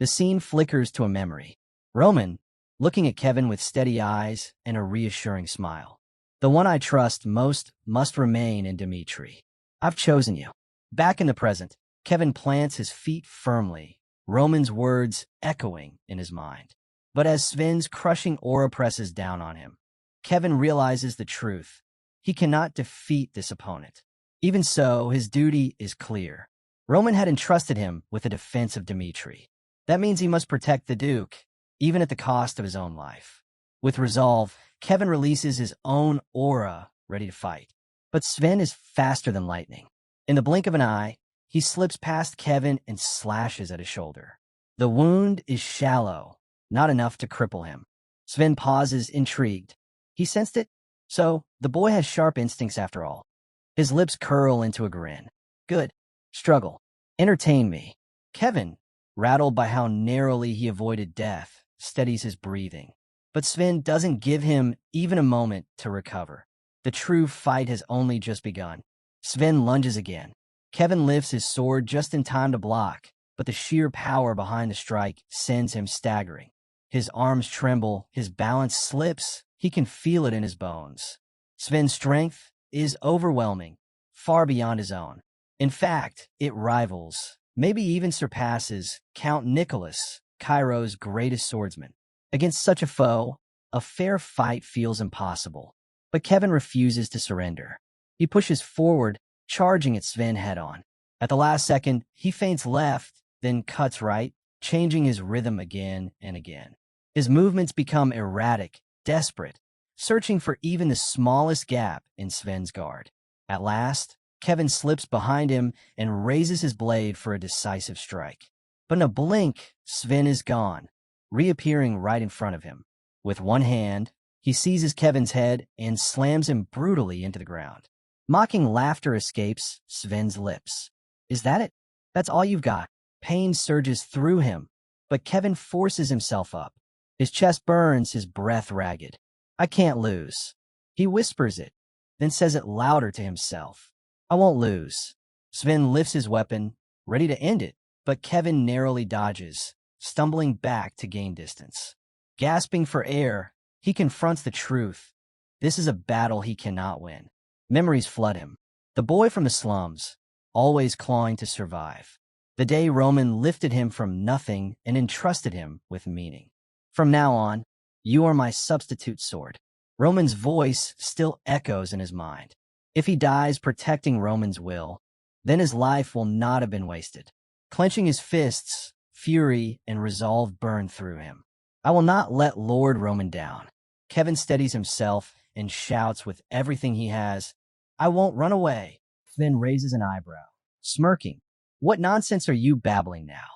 The scene flickers to a memory. Roman, looking at Kevin with steady eyes and a reassuring smile. The one I trust most must remain in Dmitri. I've chosen you. Back in the present, Kevin plants his feet firmly, Roman's words echoing in his mind. But as Sven's crushing aura presses down on him, Kevin realizes the truth. He cannot defeat this opponent. Even so, his duty is clear. Roman had entrusted him with the defense of Dmitri. That means he must protect the Duke, even at the cost of his own life. With resolve, Kevin releases his own aura, ready to fight. But Sven is faster than lightning. In the blink of an eye, he slips past Kevin and slashes at his shoulder. The wound is shallow, not enough to cripple him. Sven pauses, intrigued. He sensed it, so the boy has sharp instincts after all. His lips curl into a grin. Good. Struggle. Entertain me. Kevin, rattled by how narrowly he avoided death, steadies his breathing. But Sven doesn't give him even a moment to recover. The true fight has only just begun. Sven lunges again. Kevin lifts his sword just in time to block, but the sheer power behind the strike sends him staggering. His arms tremble, his balance slips, he can feel it in his bones. Sven's strength is overwhelming, far beyond his own. In fact, it rivals, maybe even surpasses, Count Nicholas, Cairo's greatest swordsman. Against such a foe, a fair fight feels impossible. But Kevin refuses to surrender. He pushes forward, charging at Sven head-on. At the last second, he feints left, then cuts right, changing his rhythm again and again. His movements become erratic, desperate, searching for even the smallest gap in Sven's guard. At last, Kevin slips behind him and raises his blade for a decisive strike. But in a blink, Sven is gone, reappearing right in front of him. With one hand, he seizes Kevin's head and slams him brutally into the ground. Mocking laughter escapes Sven's lips. Is that it? That's all you've got? Pain surges through him, but Kevin forces himself up. His chest burns, his breath ragged. I can't lose. He whispers it, then says it louder to himself. I won't lose. Sven lifts his weapon, ready to end it, but Kevin narrowly dodges, stumbling back to gain distance. Gasping for air, he confronts the truth. This is a battle he cannot win. Memories flood him. The boy from the slums, always clawing to survive. The day Roman lifted him from nothing and entrusted him with meaning. From now on, You are my substitute sword. Roman's voice still echoes in his mind. If he dies protecting Roman's will, then his life will not have been wasted. Clenching his fists, fury and resolve burn through him. I will not let Lord Roman down. Kevin steadies himself and shouts with everything he has, I won't run away. Then raises an eyebrow, smirking. What nonsense are you babbling now?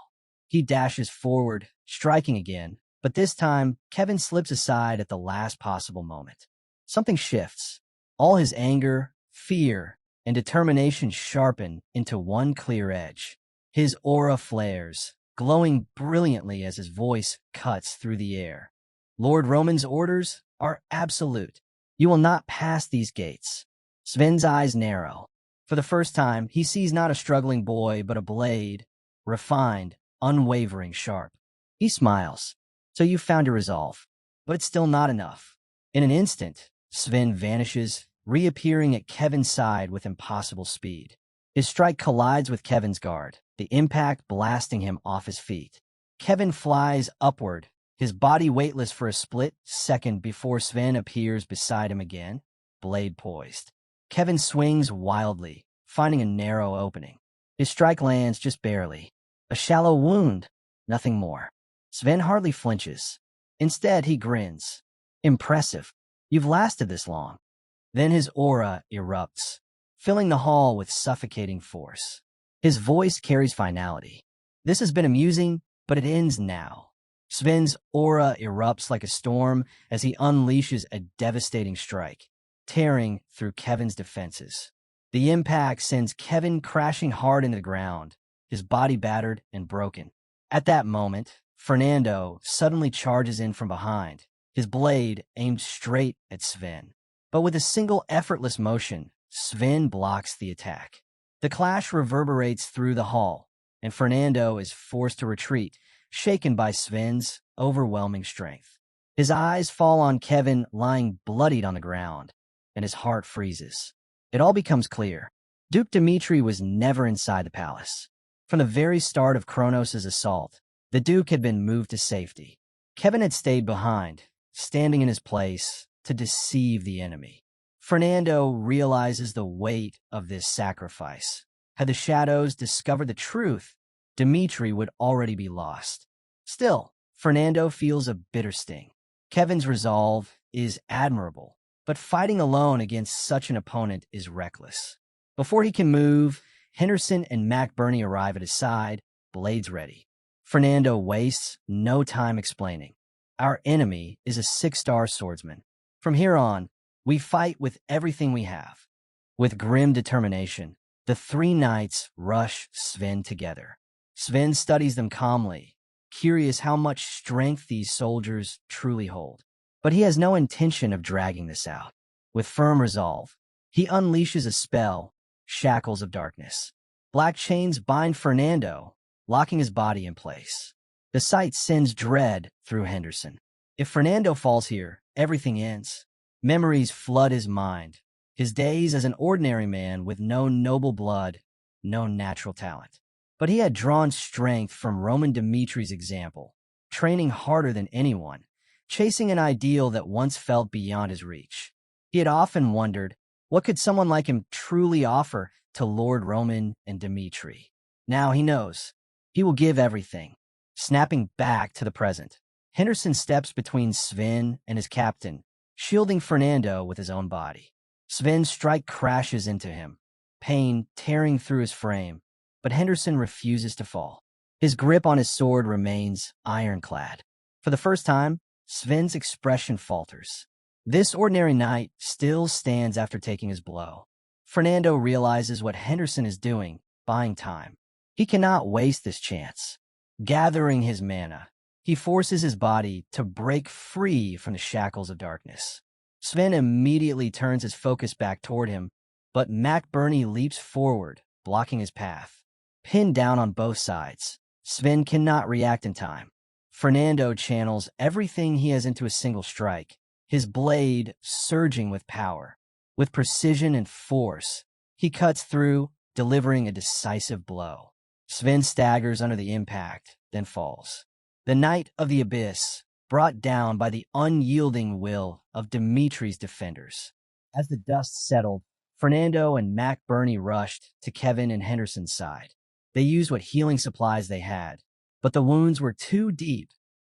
He dashes forward, striking again, but this time, Kevin slips aside at the last possible moment. Something shifts. All his anger, fear, and determination sharpen into one clear edge. His aura flares, glowing brilliantly as his voice cuts through the air. Lord Roman's orders are absolute. You will not pass these gates. Sven's eyes narrow. For the first time, he sees not a struggling boy, but a blade, refined, unwavering, sharp. He smiles. So you found your resolve, but it's still not enough. In an instant, Sven vanishes, reappearing at Kevin's side with impossible speed. His strike collides with Kevin's guard, the impact blasting him off his feet. Kevin flies upward, his body weightless for a split second before Sven appears beside him again, blade poised. Kevin swings wildly, finding a narrow opening. His strike lands just barely. A shallow wound, nothing more. Sven hardly flinches. Instead, he grins. Impressive. You've lasted this long. Then his aura erupts, filling the hall with suffocating force. His voice carries finality. This has been amusing, but it ends now. Sven's aura erupts like a storm as he unleashes a devastating strike, tearing through Kevin's defenses. The impact sends Kevin crashing hard into the ground, his body battered and broken. At that moment, Fernando suddenly charges in from behind, his blade aimed straight at Sven. But with a single effortless motion, Sven blocks the attack. The clash reverberates through the hall, and Fernando is forced to retreat, shaken by Sven's overwhelming strength. His eyes fall on Kevin lying bloodied on the ground, and his heart freezes. It all becomes clear. Duke Dmitri was never inside the palace. From the very start of Kronos' assault, the Duke had been moved to safety. Kevin had stayed behind, standing in his place to deceive the enemy. Fernando realizes the weight of this sacrifice. Had the shadows discovered the truth, Dmitri would already be lost. Still, Fernando feels a bitter sting. Kevin's resolve is admirable, but fighting alone against such an opponent is reckless. Before he can move, Henderson and Mac Burney arrive at his side, blades ready. Fernando wastes no time explaining. Our enemy is a 6-star swordsman. From here on, we fight with everything we have. With grim determination, the 3 knights rush Sven together. Sven studies them calmly, curious how much strength these soldiers truly hold. But he has no intention of dragging this out. With firm resolve, he unleashes a spell, Shackles of Darkness. Black chains bind Fernando, locking his body in place. The sight sends dread through Henderson. If Fernando falls here, everything ends. Memories flood his mind, his days as an ordinary man with no noble blood, no natural talent. But he had drawn strength from Roman Dimitri's example, training harder than anyone, chasing an ideal that once felt beyond his reach. He had often wondered, what could someone like him truly offer to Lord Roman and Dimitri? Now he knows. He will give everything. Snapping back to the present, Henderson steps between Sven and his captain, shielding Fernando with his own body. Sven's strike crashes into him, pain tearing through his frame, but Henderson refuses to fall. His grip on his sword remains ironclad. For the first time, Sven's expression falters. This ordinary knight still stands after taking his blow. Fernando realizes what Henderson is doing, buying time. He cannot waste this chance. Gathering his mana, he forces his body to break free from the shackles of darkness. Sven immediately turns his focus back toward him, but Mac Burney leaps forward, blocking his path. Pinned down on both sides, Sven cannot react in time. Fernando channels everything he has into a single strike, his blade surging with power. With precision and force, he cuts through, delivering a decisive blow. Sven staggers under the impact, then falls. The Knight of the Abyss, brought down by the unyielding will of Dimitri's defenders. As the dust settled, Fernando and Mac Burney rushed to Kevin and Henderson's side. They used what healing supplies they had, but the wounds were too deep.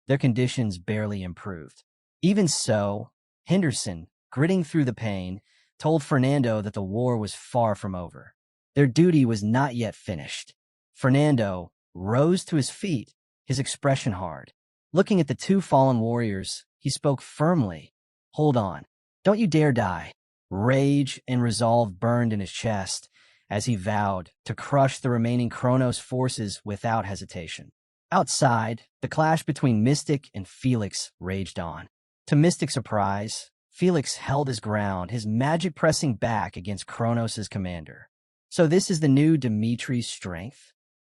Their conditions barely improved. Even so, Henderson, gritting through the pain, told Fernando that the war was far from over. Their duty was not yet finished. Fernando rose to his feet, his expression hard. Looking at the two fallen warriors, he spoke firmly. "Hold on. Don't you dare die." Rage and resolve burned in his chest as he vowed to crush the remaining Kronos forces without hesitation. Outside, the clash between Mystic and Felix raged on. To Mystic's surprise, Felix held his ground, his magic pressing back against Kronos' commander. So this is the new Dimitri's strength?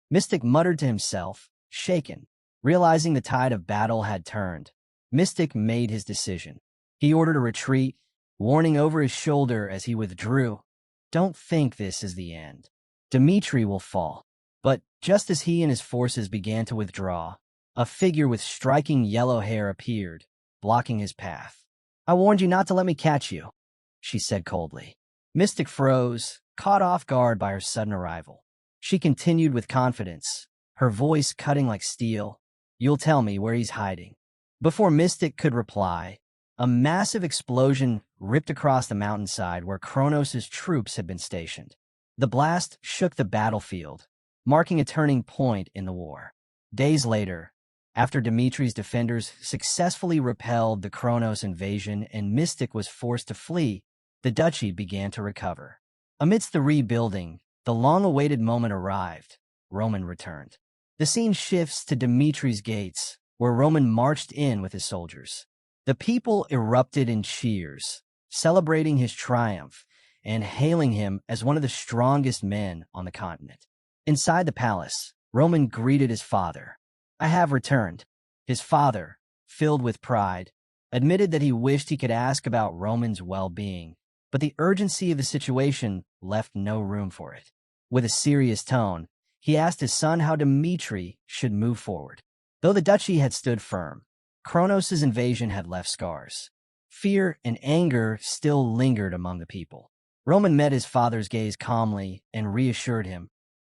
Mystic muttered to himself, shaken. Realizing the tide of battle had turned, Mystic made his decision. He ordered a retreat, warning over his shoulder as he withdrew, "Don't think this is the end. Dimitri will fall." But just as he and his forces began to withdraw, a figure with striking yellow hair appeared, blocking his path. "I warned you not to let me catch you," she said coldly. Mystic froze, caught off guard by her sudden arrival. She continued with confidence, her voice cutting like steel, "You'll tell me where he's hiding." Before Mystic could reply, a massive explosion ripped across the mountainside where Kronos' troops had been stationed. The blast shook the battlefield, marking a turning point in the war. Days later, after Dimitri's defenders successfully repelled the Kronos invasion and Mystic was forced to flee, the duchy began to recover. Amidst the rebuilding, the long-awaited moment arrived. Roman returned. The scene shifts to Dimitri's gates, where Roman marched in with his soldiers. The people erupted in cheers, celebrating his triumph and hailing him as one of the strongest men on the continent. Inside the palace, Roman greeted his father. "I have returned." His father, filled with pride, admitted that he wished he could ask about Roman's well-being, but the urgency of the situation left no room for it. With a serious tone, he asked his son how Dimitri should move forward. Though the duchy had stood firm, Kronos' invasion had left scars. Fear and anger still lingered among the people. Roman met his father's gaze calmly and reassured him,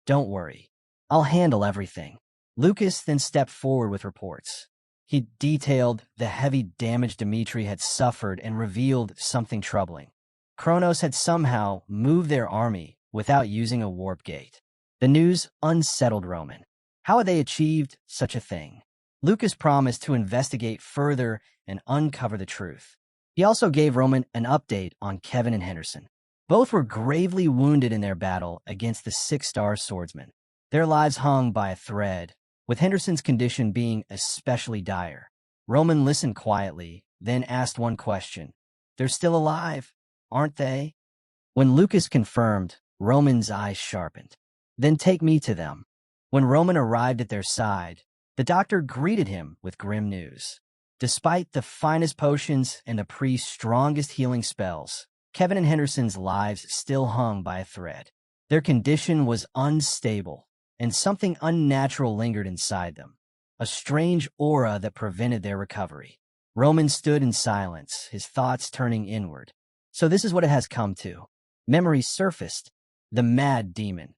"Don't worry, I'll handle everything." Lucas then stepped forward with reports. He detailed the heavy damage Dimitri had suffered and revealed something troubling. Kronos had somehow moved their army without using a warp gate. The news unsettled Roman. How had they achieved such a thing? Lucas promised to investigate further and uncover the truth. He also gave Roman an update on Kevin and Henderson. Both were gravely wounded in their battle against the Six-Star Swordsman. Their lives hung by a thread, with Henderson's condition being especially dire. Roman listened quietly, then asked one question. "They're still alive, aren't they?" When Lucas confirmed, Roman's eyes sharpened. "Then take me to them." When Roman arrived at their side, the doctor greeted him with grim news. Despite the finest potions and the priest's strongest healing spells, Kevin and Henderson's lives still hung by a thread. Their condition was unstable, and something unnatural lingered inside them, a strange aura that prevented their recovery. Roman stood in silence, his thoughts turning inward. So this is what it has come to. Memories surfaced. The Mad Demon,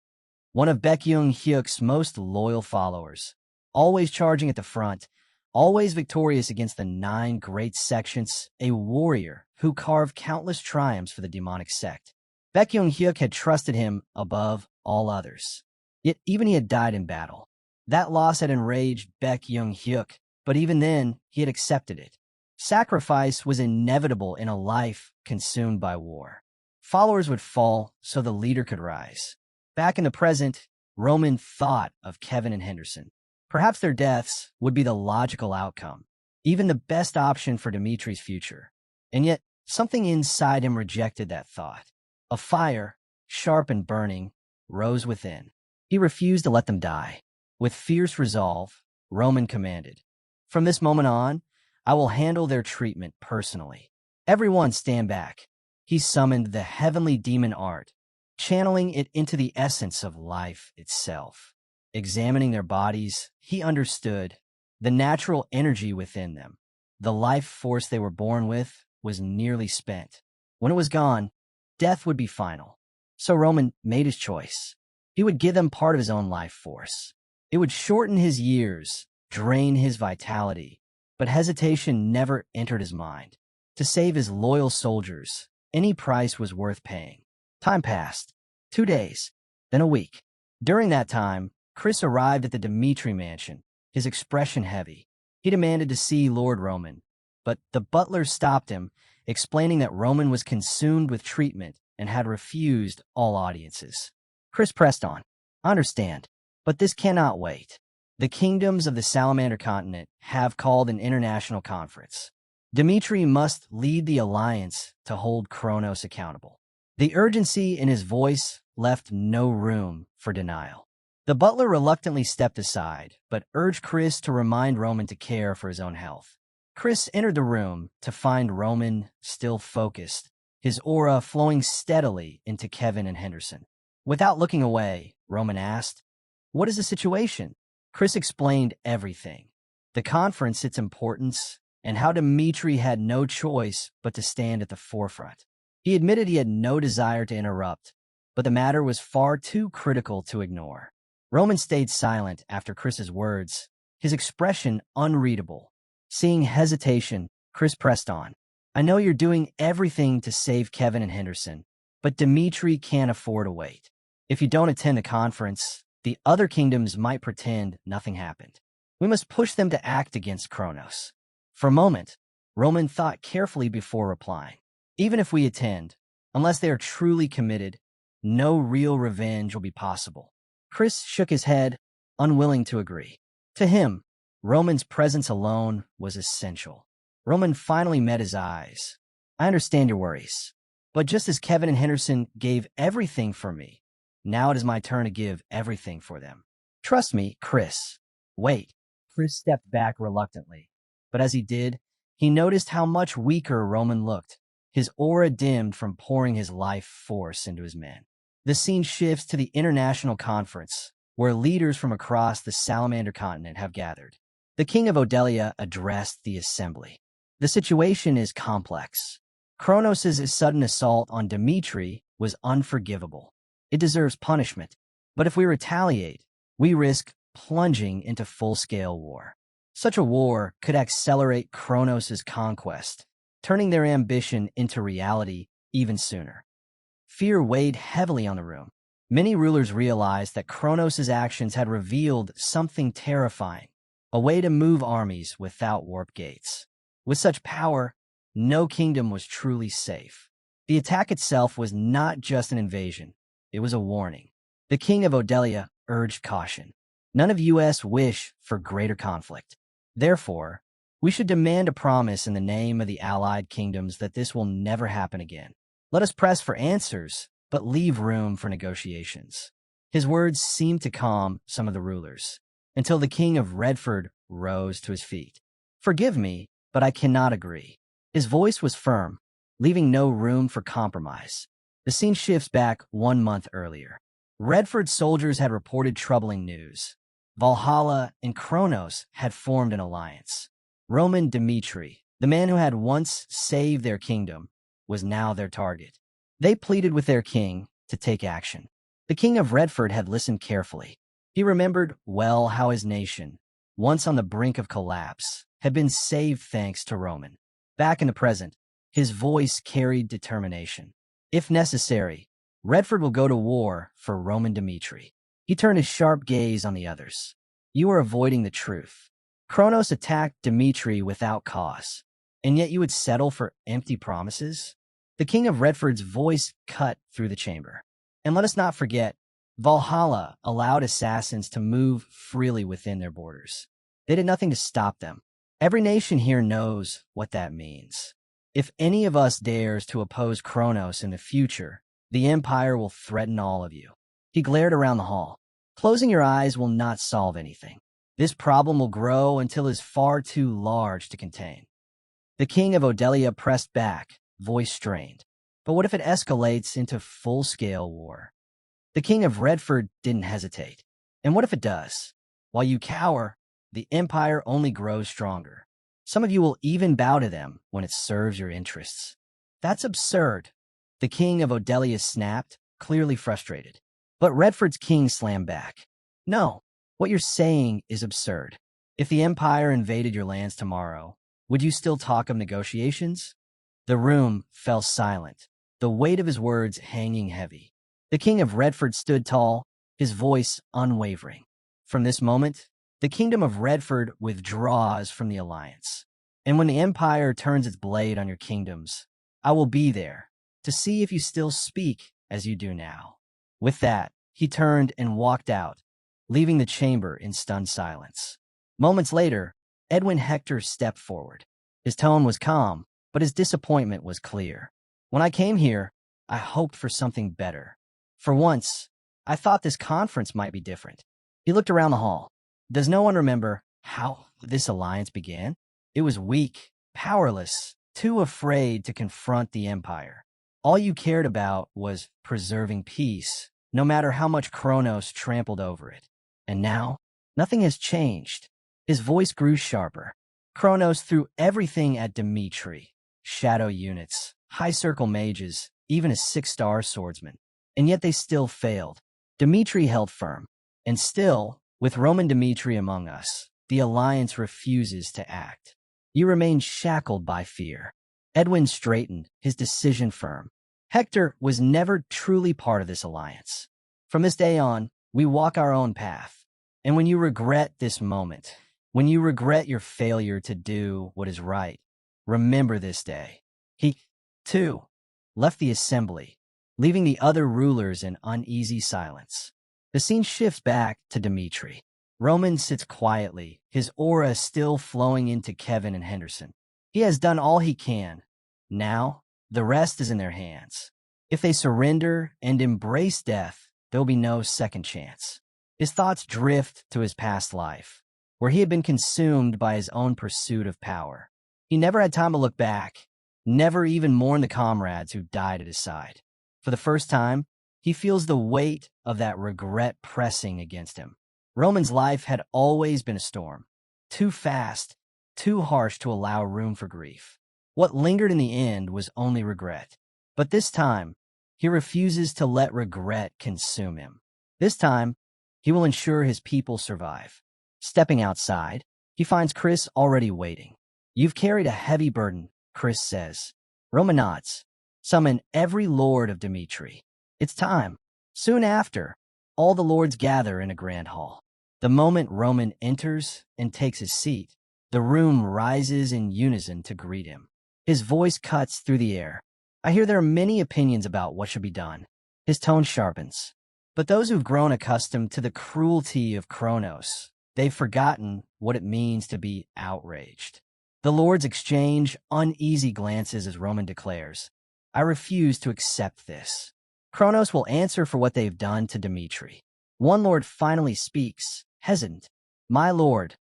one of Baekhyun-hyuk's most loyal followers, always charging at the front, always victorious against the 9 great sections, a warrior who carved countless triumphs for the demonic sect. Baekhyun-hyuk had trusted him above all others. Yet even he had died in battle. That loss had enraged Baekhyun-hyuk, but even then, he had accepted it. Sacrifice was inevitable in a life consumed by war. Followers would fall so the leader could rise. Back in the present, Roman thought of Kevin and Henderson. Perhaps their deaths would be the logical outcome, even the best option for Dimitri's future. And yet, something inside him rejected that thought. A fire, sharp and burning, rose within. He refused to let them die. With fierce resolve, Roman commanded, "From this moment on, I will handle their treatment personally. Everyone stand back." He summoned the heavenly demon art, channeling it into the essence of life itself. Examining their bodies, he understood the natural energy within them, The life force they were born with was nearly spent. When it was gone, death would be final. So Roman made his choice. He would give them part of his own life force. It would shorten his years, drain his vitality, but hesitation never entered his mind. To save his loyal soldiers, any price was worth paying. Time passed. 2 days, then a week. During that time, Chris arrived at the Dmitri mansion, his expression heavy. He demanded to see Lord Roman, but the butler stopped him, explaining that Roman was consumed with treatment and had refused all audiences. Chris pressed on. I understand, but this cannot wait. The kingdoms of the Salamander continent have called an international conference. Dmitri must lead the alliance to hold Kronos accountable. The urgency in his voice left no room for denial. The butler reluctantly stepped aside, but urged Chris to remind Roman to care for his own health. Chris entered the room to find Roman still focused, his aura flowing steadily into Kevin and Henderson. Without looking away, Roman asked, "What is the situation?" Chris explained everything. The conference, its importance, and how Dmitri had no choice but to stand at the forefront. He admitted he had no desire to interrupt, but the matter was far too critical to ignore. Roman stayed silent after Chris's words, his expression unreadable. Seeing hesitation, Chris pressed on. I know you're doing everything to save Kevin and Henderson, but Dmitri can't afford to wait. If you don't attend the conference, the other kingdoms might pretend nothing happened. We must push them to act against Kronos. For a moment, Roman thought carefully before replying. Even if we attend, unless they are truly committed, no real revenge will be possible. Chris shook his head, unwilling to agree. To him, Roman's presence alone was essential. Roman finally met his eyes. I understand your worries, but just as Kevin and Henderson gave everything for me, now it is my turn to give everything for them. Trust me, Chris. Wait. Chris stepped back reluctantly, but as he did, he noticed how much weaker Roman looked. His aura dimmed from pouring his life force into his men. The scene shifts to the international conference, where leaders from across the Salamander continent have gathered. The king of Odelia addressed the assembly. The situation is complex. Kronos' sudden assault on Dmitri was unforgivable. It deserves punishment, but if we retaliate, we risk plunging into full-scale war. Such a war could accelerate Kronos' conquest, turning their ambition into reality even sooner. Fear weighed heavily on the room. Many rulers realized that Kronos' actions had revealed something terrifying, a way to move armies without warp gates. With such power, no kingdom was truly safe. The attack itself was not just an invasion, it was a warning. The king of Odelia urged caution. None of us wish for greater conflict. Therefore, we should demand a promise in the name of the allied kingdoms that this will never happen again. Let us press for answers, but leave room for negotiations. His words seemed to calm some of the rulers, until the king of Redford rose to his feet. Forgive me, but I cannot agree. His voice was firm, leaving no room for compromise. The scene shifts back 1 month earlier. Redford's soldiers had reported troubling news. Valhalla and Kronos had formed an alliance. Roman Dmitri, the man who had once saved their kingdom, was now their target. They pleaded with their king to take action. The king of Redford had listened carefully. He remembered well how his nation, once on the brink of collapse, had been saved thanks to Roman. Back in the present, his voice carried determination. If necessary, Redford will go to war for Roman Dmitri. He turned his sharp gaze on the others. You are avoiding the truth. Kronos attacked Dmitri without cause, and yet you would settle for empty promises? The king of Redford's voice cut through the chamber. And let us not forget, Valhalla allowed assassins to move freely within their borders. They did nothing to stop them. Every nation here knows what that means. If any of us dares to oppose Kronos in the future, the Empire will threaten all of you. He glared around the hall. Closing your eyes will not solve anything. This problem will grow until it is far too large to contain. The king of Odelia pressed back, voice strained. But what if it escalates into full-scale war? The king of Redford didn't hesitate. And what if it does? While you cower, the Empire only grows stronger. Some of you will even bow to them when it serves your interests. That's absurd. The king of Odelia snapped, clearly frustrated. But Redford's king slammed back. No, what you're saying is absurd. If the Empire invaded your lands tomorrow, would you still talk of negotiations? The room fell silent, the weight of his words hanging heavy. The king of Redford stood tall, his voice unwavering. From this moment, the kingdom of Redford withdraws from the alliance. And when the Empire turns its blade on your kingdoms, I will be there to see if you still speak as you do now. With that, he turned and walked out, leaving the chamber in stunned silence. Moments later, Edwin Hector stepped forward. His tone was calm, but his disappointment was clear. When I came here, I hoped for something better. For once, I thought this conference might be different. He looked around the hall. Does no one remember how this alliance began? It was weak, powerless, too afraid to confront the Empire. All you cared about was preserving peace, no matter how much Kronos trampled over it. And now, nothing has changed. His voice grew sharper. Kronos threw everything at Dimitri. Shadow units, high-circle mages, even a 6-star swordsman. And yet they still failed. Dimitri held firm. And still, with Roman Dimitri among us, the alliance refuses to act. You remain shackled by fear. Edwin straightened, his decision firm. Hector was never truly part of this alliance. From this day on, we walk our own path. And when you regret this moment, when you regret your failure to do what is right, remember this day. He, too, left the assembly, leaving the other rulers in uneasy silence. The scene shifts back to Dimitri. Roman sits quietly, his aura still flowing into Kevin and Henderson. He has done all he can. Now, the rest is in their hands. If they surrender and embrace death, there'll be no second chance. His thoughts drift to his past life, where he had been consumed by his own pursuit of power. He never had time to look back, never even mourn the comrades who died at his side. For the first time, he feels the weight of that regret pressing against him. Roman's life had always been a storm, too fast, too harsh to allow room for grief. What lingered in the end was only regret. But this time, he refuses to let regret consume him. This time, he will ensure his people survive. Stepping outside, he finds Chris already waiting. You've carried a heavy burden, Chris says. Roman nods. Summon every lord of Dimitri. It's time. Soon after, all the lords gather in a grand hall. The moment Roman enters and takes his seat, the room rises in unison to greet him. His voice cuts through the air. I hear there are many opinions about what should be done. His tone sharpens. But those who've grown accustomed to the cruelty of Kronos, they've forgotten what it means to be outraged. The lords exchange uneasy glances as Roman declares, I refuse to accept this. Kronos will answer for what they've done to Dimitri. One lord finally speaks, hesitant. My lord,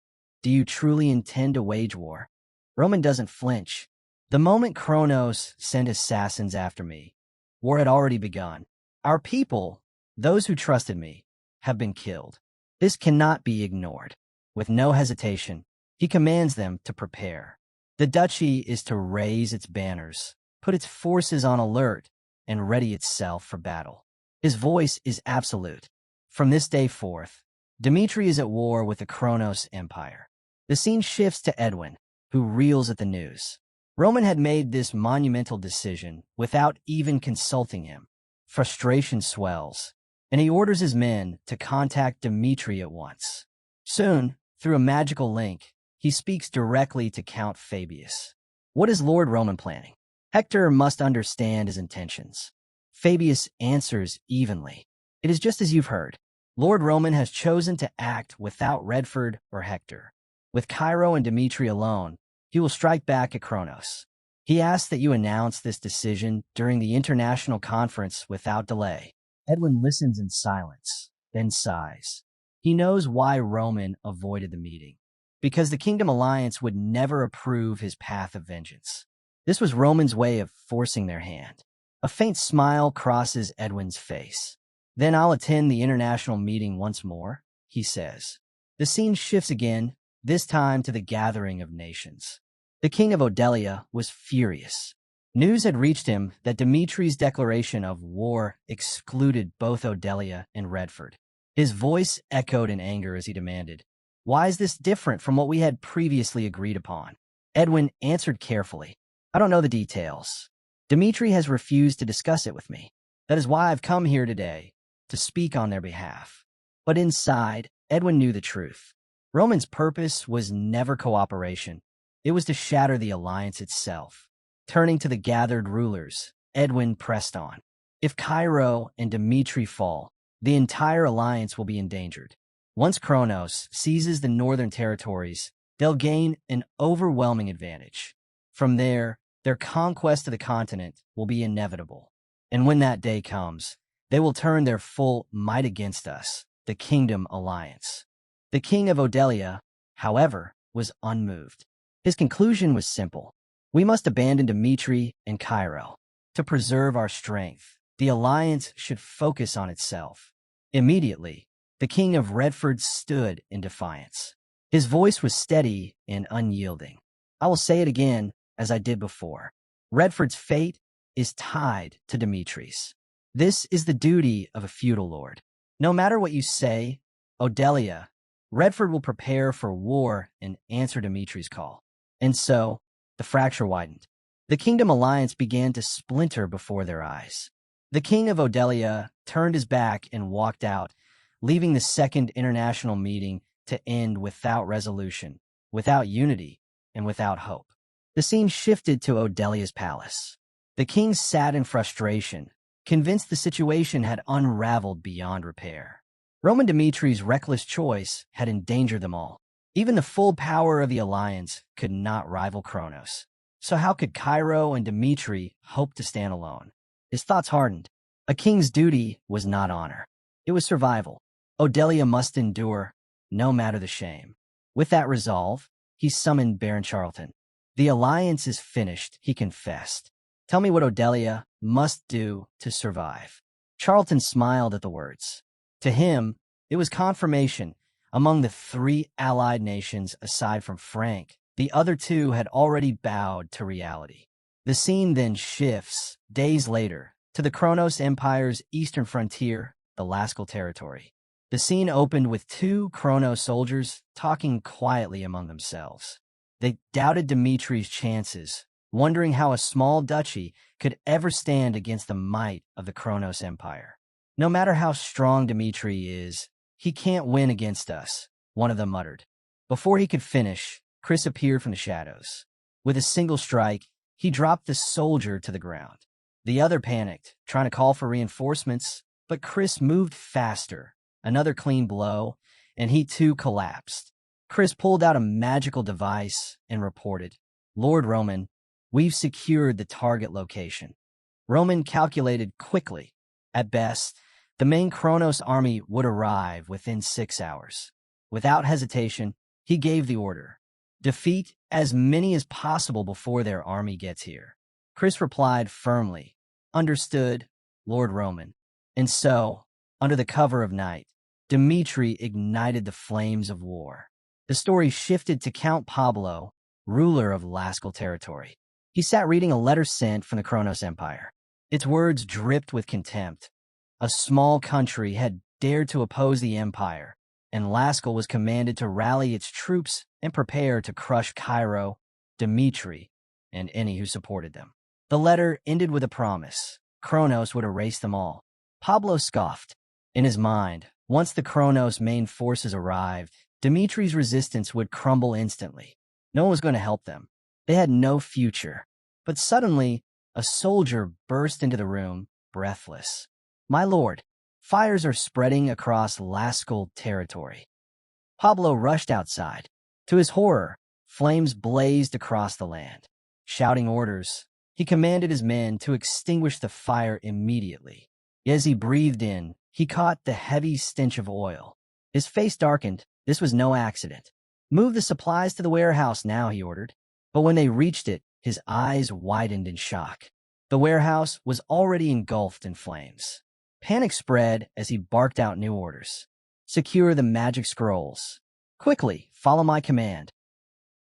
do you truly intend to wage war? Roman doesn't flinch. The moment Kronos sent assassins after me, war had already begun. Our people, those who trusted me, have been killed. This cannot be ignored. With no hesitation, he commands them to prepare. The duchy is to raise its banners, put its forces on alert, and ready itself for battle. His voice is absolute. From this day forth, Dimitri is at war with the Kronos Empire. The scene shifts to Edwin, who reels at the news. Roman had made this monumental decision without even consulting him. Frustration swells, and he orders his men to contact Dimitri at once. Soon, through a magical link, he speaks directly to Count Fabius. What is Lord Roman planning? Hector must understand his intentions. Fabius answers evenly. It is just as you've heard. Lord Roman has chosen to act without Redford or Hector. With Cairo and Dimitri alone, he will strike back at Kronos. He asks that you announce this decision during the international conference without delay. Edwin listens in silence, then sighs. He knows why Roman avoided the meeting. Because the Kingdom Alliance would never approve his path of vengeance. This was Roman's way of forcing their hand. A faint smile crosses Edwin's face. Then I'll attend the international meeting once more, he says. The scene shifts again, this time to the gathering of nations. The king of Odelia was furious. News had reached him that Dimitri's declaration of war excluded both Odelia and Redford. His voice echoed in anger as he demanded, "Why is this different from what we had previously agreed upon?" Edwin answered carefully, "I don't know the details. Dimitri has refused to discuss it with me. That is why I've come here today, to speak on their behalf." But inside, Edwin knew the truth. Roman's purpose was never cooperation. It was to shatter the alliance itself. Turning to the gathered rulers, Edwin pressed on. If Cairo and Dimitri fall, the entire alliance will be endangered. Once Kronos seizes the northern territories, they'll gain an overwhelming advantage. From there, their conquest of the continent will be inevitable. And when that day comes, they will turn their full might against us, the Kingdom Alliance. The king of Odelia, however, was unmoved. His conclusion was simple. We must abandon Dimitri and Cairo. To preserve our strength, the alliance should focus on itself. Immediately, the king of Redford stood in defiance. His voice was steady and unyielding. "I will say it again, as I did before. Redford's fate is tied to Dimitri's. This is the duty of a feudal lord. No matter what you say, Odelia, Redford will prepare for war and answer Dimitri's call." And so, the fracture widened. The Kingdom Alliance began to splinter before their eyes. The king of Odelia turned his back and walked out, leaving the Second International Meeting to end without resolution, without unity, and without hope. The scene shifted to Odelia's palace. The king sat in frustration, convinced the situation had unraveled beyond repair. Roman Dimitri's reckless choice had endangered them all. Even the full power of the alliance could not rival Kronos. So how could Cairo and Dimitri hope to stand alone? His thoughts hardened. A king's duty was not honor. It was survival. Odelia must endure, no matter the shame. With that resolve, he summoned Baron Charlton. "The alliance is finished," he confessed. "Tell me what Odelia must do to survive." Charlton smiled at the words. To him, it was confirmation. Among the three allied nations, aside from Frank, the other two had already bowed to reality. The scene then shifts, days later, to the Kronos Empire's eastern frontier, the Laskal territory. The scene opened with two Kronos soldiers talking quietly among themselves. They doubted Dimitri's chances, wondering how a small duchy could ever stand against the might of the Kronos Empire. "No matter how strong Dimitri is, he can't win against us," one of them muttered. Before he could finish, Chris appeared from the shadows. With a single strike, he dropped the soldier to the ground. The other panicked, trying to call for reinforcements, but Chris moved faster. Another clean blow, and he too collapsed. Chris pulled out a magical device and reported, "Lord Roman, we've secured the target location." Roman calculated quickly. At best, the main Kronos army would arrive within 6 hours. Without hesitation, he gave the order. "Defeat as many as possible before their army gets here." Chris replied firmly, "Understood, Lord Roman." And so, under the cover of night, Dimitri ignited the flames of war. The story shifted to Count Pablo, ruler of Laskal territory. He sat reading a letter sent from the Kronos Empire. Its words dripped with contempt. A small country had dared to oppose the empire, and Laskal was commanded to rally its troops and prepare to crush Cairo, Dimitri, and any who supported them. The letter ended with a promise. Kronos would erase them all. Pablo scoffed. In his mind, once the Kronos main forces arrived, Dimitri's resistance would crumble instantly. No one was going to help them. They had no future. But suddenly, a soldier burst into the room, breathless. "My lord, fires are spreading across Laskal territory." Pablo rushed outside. To his horror, flames blazed across the land. Shouting orders, he commanded his men to extinguish the fire immediately. As he breathed in, he caught the heavy stench of oil. His face darkened. This was no accident. "Move the supplies to the warehouse now," he ordered. But when they reached it, his eyes widened in shock. The warehouse was already engulfed in flames. Panic spread as he barked out new orders. "Secure the magic scrolls. Quickly, follow my command."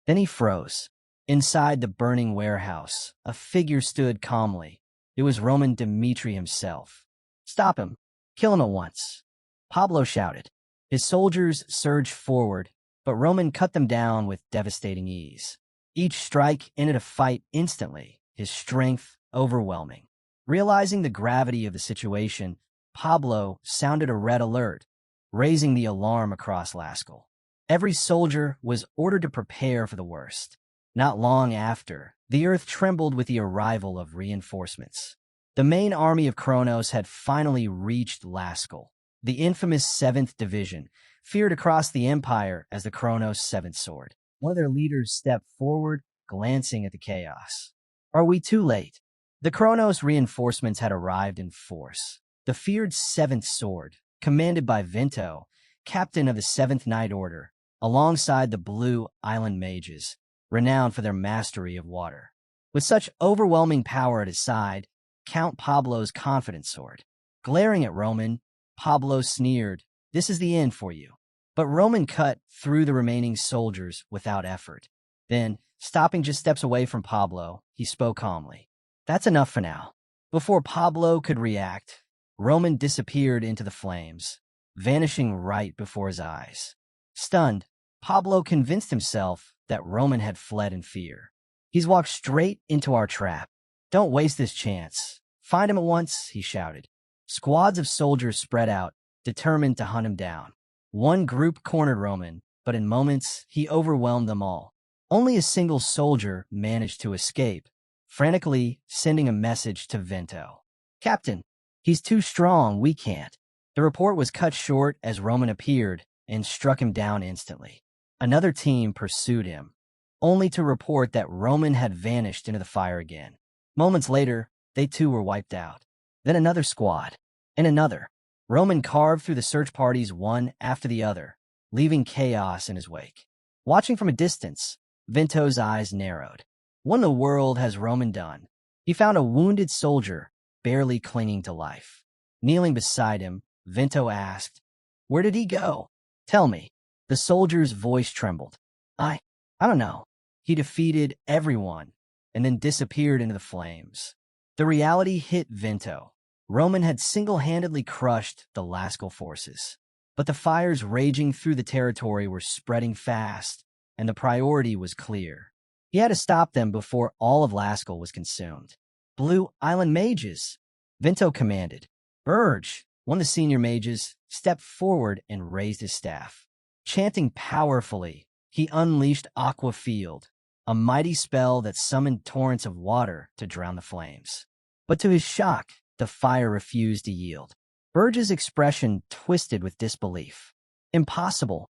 Then he froze. Inside the burning warehouse, a figure stood calmly. It was Roman Dmitri himself. "Stop him! Kill him at once!" Pablo shouted. His soldiers surged forward, but Roman cut them down with devastating ease. Each strike ended a fight instantly, his strength overwhelming. Realizing the gravity of the situation, Pablo sounded a red alert, raising the alarm across Lascaux. Every soldier was ordered to prepare for the worst. Not long after, the earth trembled with the arrival of reinforcements. The main army of Kronos had finally reached Lascaux. The infamous 7th Division feared across the empire as the Kronos 7th Sword. One of their leaders stepped forward, glancing at the chaos. "Are we too late?" The Kronos reinforcements had arrived in force. The feared 7th Sword, commanded by Vinto, captain of the 7th Night Order, alongside the Blue Island Mages, renowned for their mastery of water. With such overwhelming power at his side, Count Pablo's confident sword. Glaring at Roman, Pablo sneered, "This is the end for you." But Roman cut through the remaining soldiers without effort. Then, stopping just steps away from Pablo, he spoke calmly. "That's enough for now." Before Pablo could react, Roman disappeared into the flames, vanishing right before his eyes. Stunned, Pablo convinced himself that Roman had fled in fear. "He's walked straight into our trap. Don't waste this chance. Find him at once," he shouted. Squads of soldiers spread out, determined to hunt him down. One group cornered Roman, but in moments he overwhelmed them all. Only a single soldier managed to escape, frantically sending a message to Vento. "Captain, he's too strong, we can't." The report was cut short as Roman appeared and struck him down instantly. Another team pursued him, only to report that Roman had vanished into the fire again. Moments later, they too were wiped out. Then another squad, and another. Roman carved through the search parties one after the other, leaving chaos in his wake. Watching from a distance, Vento's eyes narrowed. What in the world has Roman done? He found a wounded soldier, barely clinging to life. Kneeling beside him, Vento asked, "Where did he go? Tell me." The soldier's voice trembled. I don't know. He defeated everyone and then disappeared into the flames." The reality hit Vento. Roman had single-handedly crushed the Lascaux forces. But the fires raging through the territory were spreading fast, and the priority was clear. He had to stop them before all of Lascaux was consumed. "Blue Island Mages," Vento commanded. Burge, one of the senior mages, stepped forward and raised his staff. Chanting powerfully, he unleashed Aqua Field, a mighty spell that summoned torrents of water to drown the flames. But to his shock, the fire refused to yield. Burge's expression twisted with disbelief. Impossible.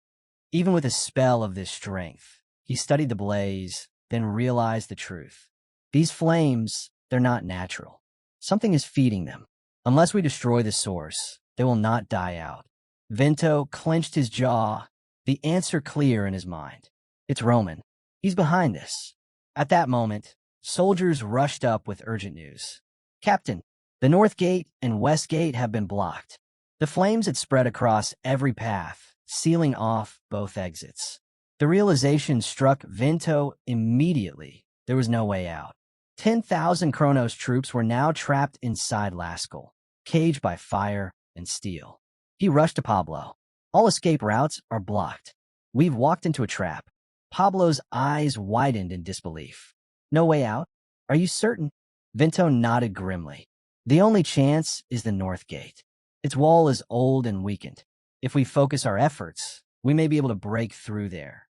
Even with a spell of this strength, he studied the blaze, then realized the truth. These flames, they're not natural. Something is feeding them. Unless we destroy the source, they will not die out. Vento clenched his jaw, the answer clear in his mind. It's Roman. He's behind this. At that moment, soldiers rushed up with urgent news. "Captain, the North Gate and West Gate have been blocked." The flames had spread across every path, sealing off both exits. The realization struck Vento immediately. There was no way out. 10,000 Kronos troops were now trapped inside Lascaux, caged by fire and steel. He rushed to Pablo. "All escape routes are blocked. We've walked into a trap." Pablo's eyes widened in disbelief. "No way out? Are you certain?" Vento nodded grimly. "The only chance is the North Gate. Its wall is old and weakened. If we focus our efforts, we may be able to break through there."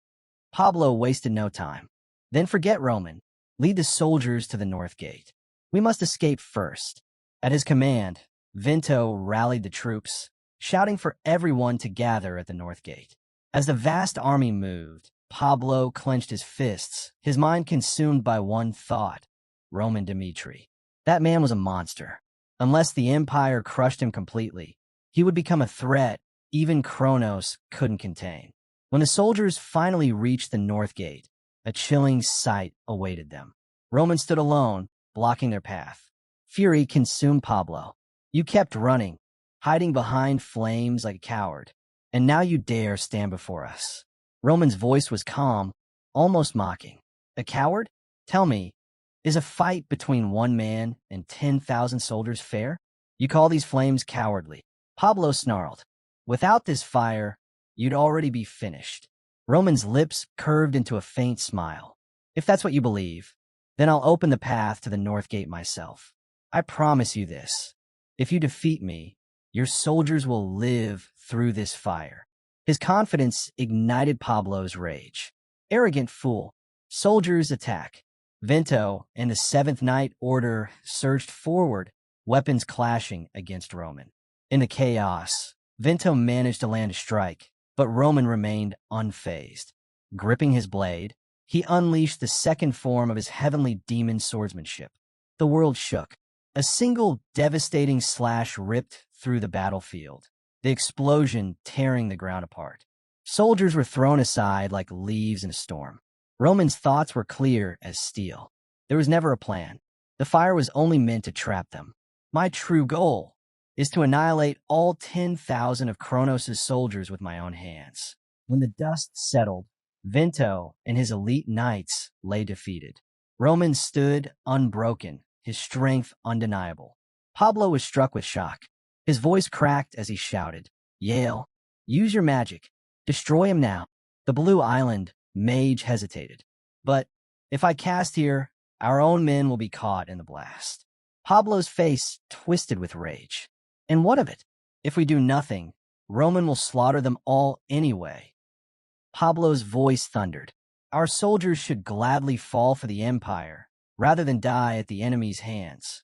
Pablo wasted no time. "Then forget Roman. Lead the soldiers to the North Gate. We must escape first." At his command, Vento rallied the troops, shouting for everyone to gather at the North Gate. As the vast army moved, Pablo clenched his fists, his mind consumed by one thought: Roman Dmitri. That man was a monster. Unless the Empire crushed him completely, he would become a threat even Kronos couldn't contain. When the soldiers finally reached the North Gate, a chilling sight awaited them. Roman stood alone, blocking their path. Fury consumed Pablo. "You kept running, hiding behind flames like a coward, and now you dare stand before us." Roman's voice was calm, almost mocking. A coward? Tell me, is a fight between one man and 10,000 soldiers fair? You call these flames cowardly. Pablo snarled. Without this fire, you'd already be finished. Roman's lips curved into a faint smile. If that's what you believe, then I'll open the path to the North Gate myself. I promise you this. If you defeat me, your soldiers will live through this fire. His confidence ignited Pablo's rage. Arrogant fool. Soldiers attack. Vento and the Seventh Night Order surged forward, weapons clashing against Roman. In the chaos, Vento managed to land a strike, but Roman remained unfazed. Gripping his blade, he unleashed the second form of his heavenly demon swordsmanship. The world shook. A single devastating slash ripped through the battlefield, the explosion tearing the ground apart. Soldiers were thrown aside like leaves in a storm. Roman's thoughts were clear as steel. There was never a plan. The fire was only meant to trap them. My true goal is to annihilate all 10,000 of Kronos' soldiers with my own hands. When the dust settled, Vento and his elite knights lay defeated. Roman stood unbroken, his strength undeniable. Pablo was struck with shock. His voice cracked as he shouted, "Yale, use your magic. Destroy him now." The Blue Island mage hesitated. "But if I cast here, our own men will be caught in the blast." Pablo's face twisted with rage. "And what of it? If we do nothing, Roman will slaughter them all anyway." Pablo's voice thundered. "Our soldiers should gladly fall for the Empire, rather than die at the enemy's hands."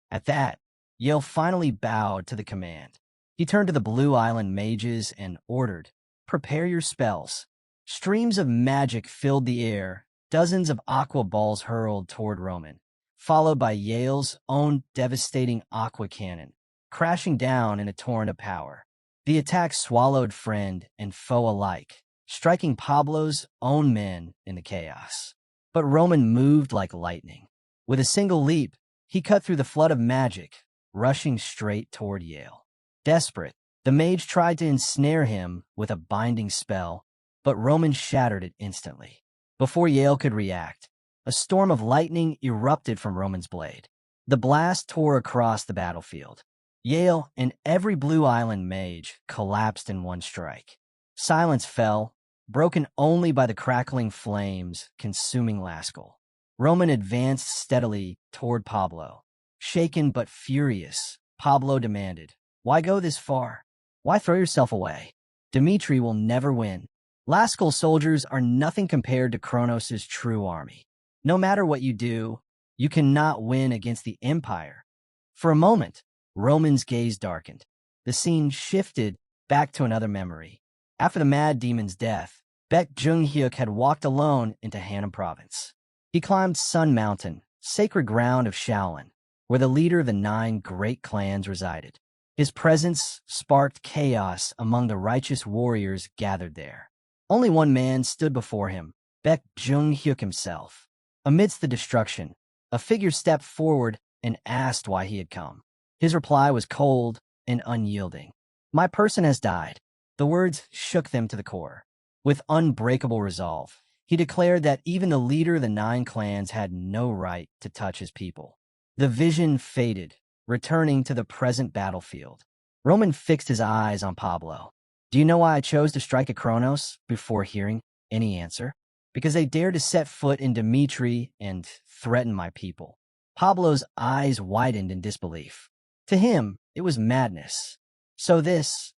At that, Yale finally bowed to the command. He turned to the Blue Island mages and ordered, "Prepare your spells." Streams of magic filled the air, dozens of aqua balls hurled toward Roman, followed by Yale's own devastating aqua cannon, crashing down in a torrent of power. The attack swallowed friend and foe alike, striking Pablo's own men in the chaos. But Roman moved like lightning. With a single leap, he cut through the flood of magic, rushing straight toward Yale. Desperate, the mage tried to ensnare him with a binding spell, but Roman shattered it instantly. Before Yale could react, a storm of lightning erupted from Roman's blade. The blast tore across the battlefield. Yale and every Blue Island mage collapsed in one strike. Silence fell, broken only by the crackling flames consuming Lascaux. Roman advanced steadily toward Pablo. Shaken but furious, Pablo demanded, "Why go this far? Why throw yourself away? Dmitri will never win. Lascaux soldiers are nothing compared to Kronos' true army. No matter what you do, you cannot win against the Empire." For a moment, Roman's gaze darkened. The scene shifted back to another memory. After the Mad Demon's death, Baek Jung-hyuk had walked alone into Hanam Province. He climbed Sun Mountain, sacred ground of Shaolin, where the leader of the 9 great clans resided. His presence sparked chaos among the righteous warriors gathered there. Only one man stood before him, Baek Jung-hyuk himself. Amidst the destruction, a figure stepped forward and asked why he had come. His reply was cold and unyielding. "My person has died." The words shook them to the core. With unbreakable resolve, he declared that even the leader of the 9 clans had no right to touch his people. The vision faded, returning to the present battlefield. Roman fixed his eyes on Pablo. "Do you know why I chose to strike at Kronos before hearing any answer? Because they dared to set foot in Dmitri and threaten my people." Pablo's eyes widened in disbelief. To him, it was madness. "So this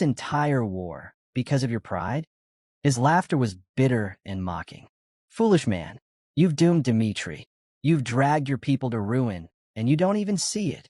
entire war, because of your pride?" His laughter was bitter and mocking. "Foolish man, you've doomed Dmitri. You've dragged your people to ruin, and you don't even see it."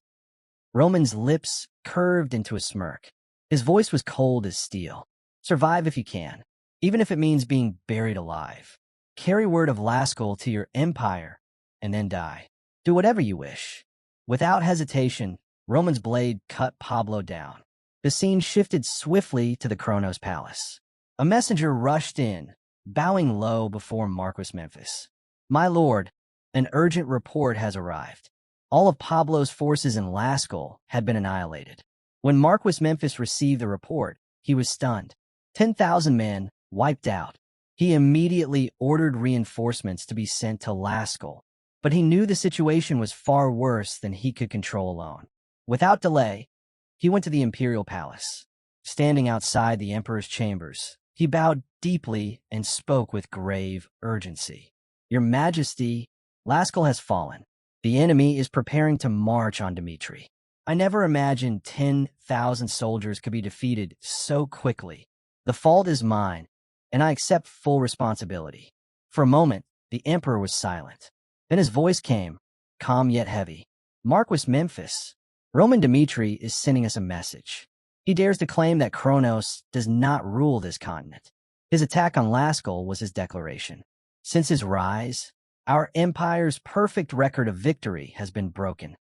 Roman's lips curved into a smirk. His voice was cold as steel. "Survive if you can, even if it means being buried alive. Carry word of Lascaux to your empire, and then die. Do whatever you wish." Without hesitation, Roman's blade cut Pablo down. The scene shifted swiftly to the Kronos Palace. A messenger rushed in, bowing low before Marquis Memphis. "My lord, an urgent report has arrived." All of Pablo's forces in Lascaux had been annihilated. When Marquis Memphis received the report, he was stunned. 10,000 men wiped out. He immediately ordered reinforcements to be sent to Laskell, but he knew the situation was far worse than he could control alone. Without delay, he went to the imperial palace. Standing outside the emperor's chambers, he bowed deeply and spoke with grave urgency. Your Majesty, Laskell has fallen. The enemy is preparing to march on Dmitri. I never imagined 10,000 soldiers could be defeated so quickly. The fault is mine, and I accept full responsibility. For a moment, the emperor was silent. Then his voice came, calm yet heavy. Marquis Memphis, Roman Dmitri is sending us a message. He dares to claim that Kronos does not rule this continent. His attack on Laskell was his declaration. Since his rise, our empire's perfect record of victory has been broken.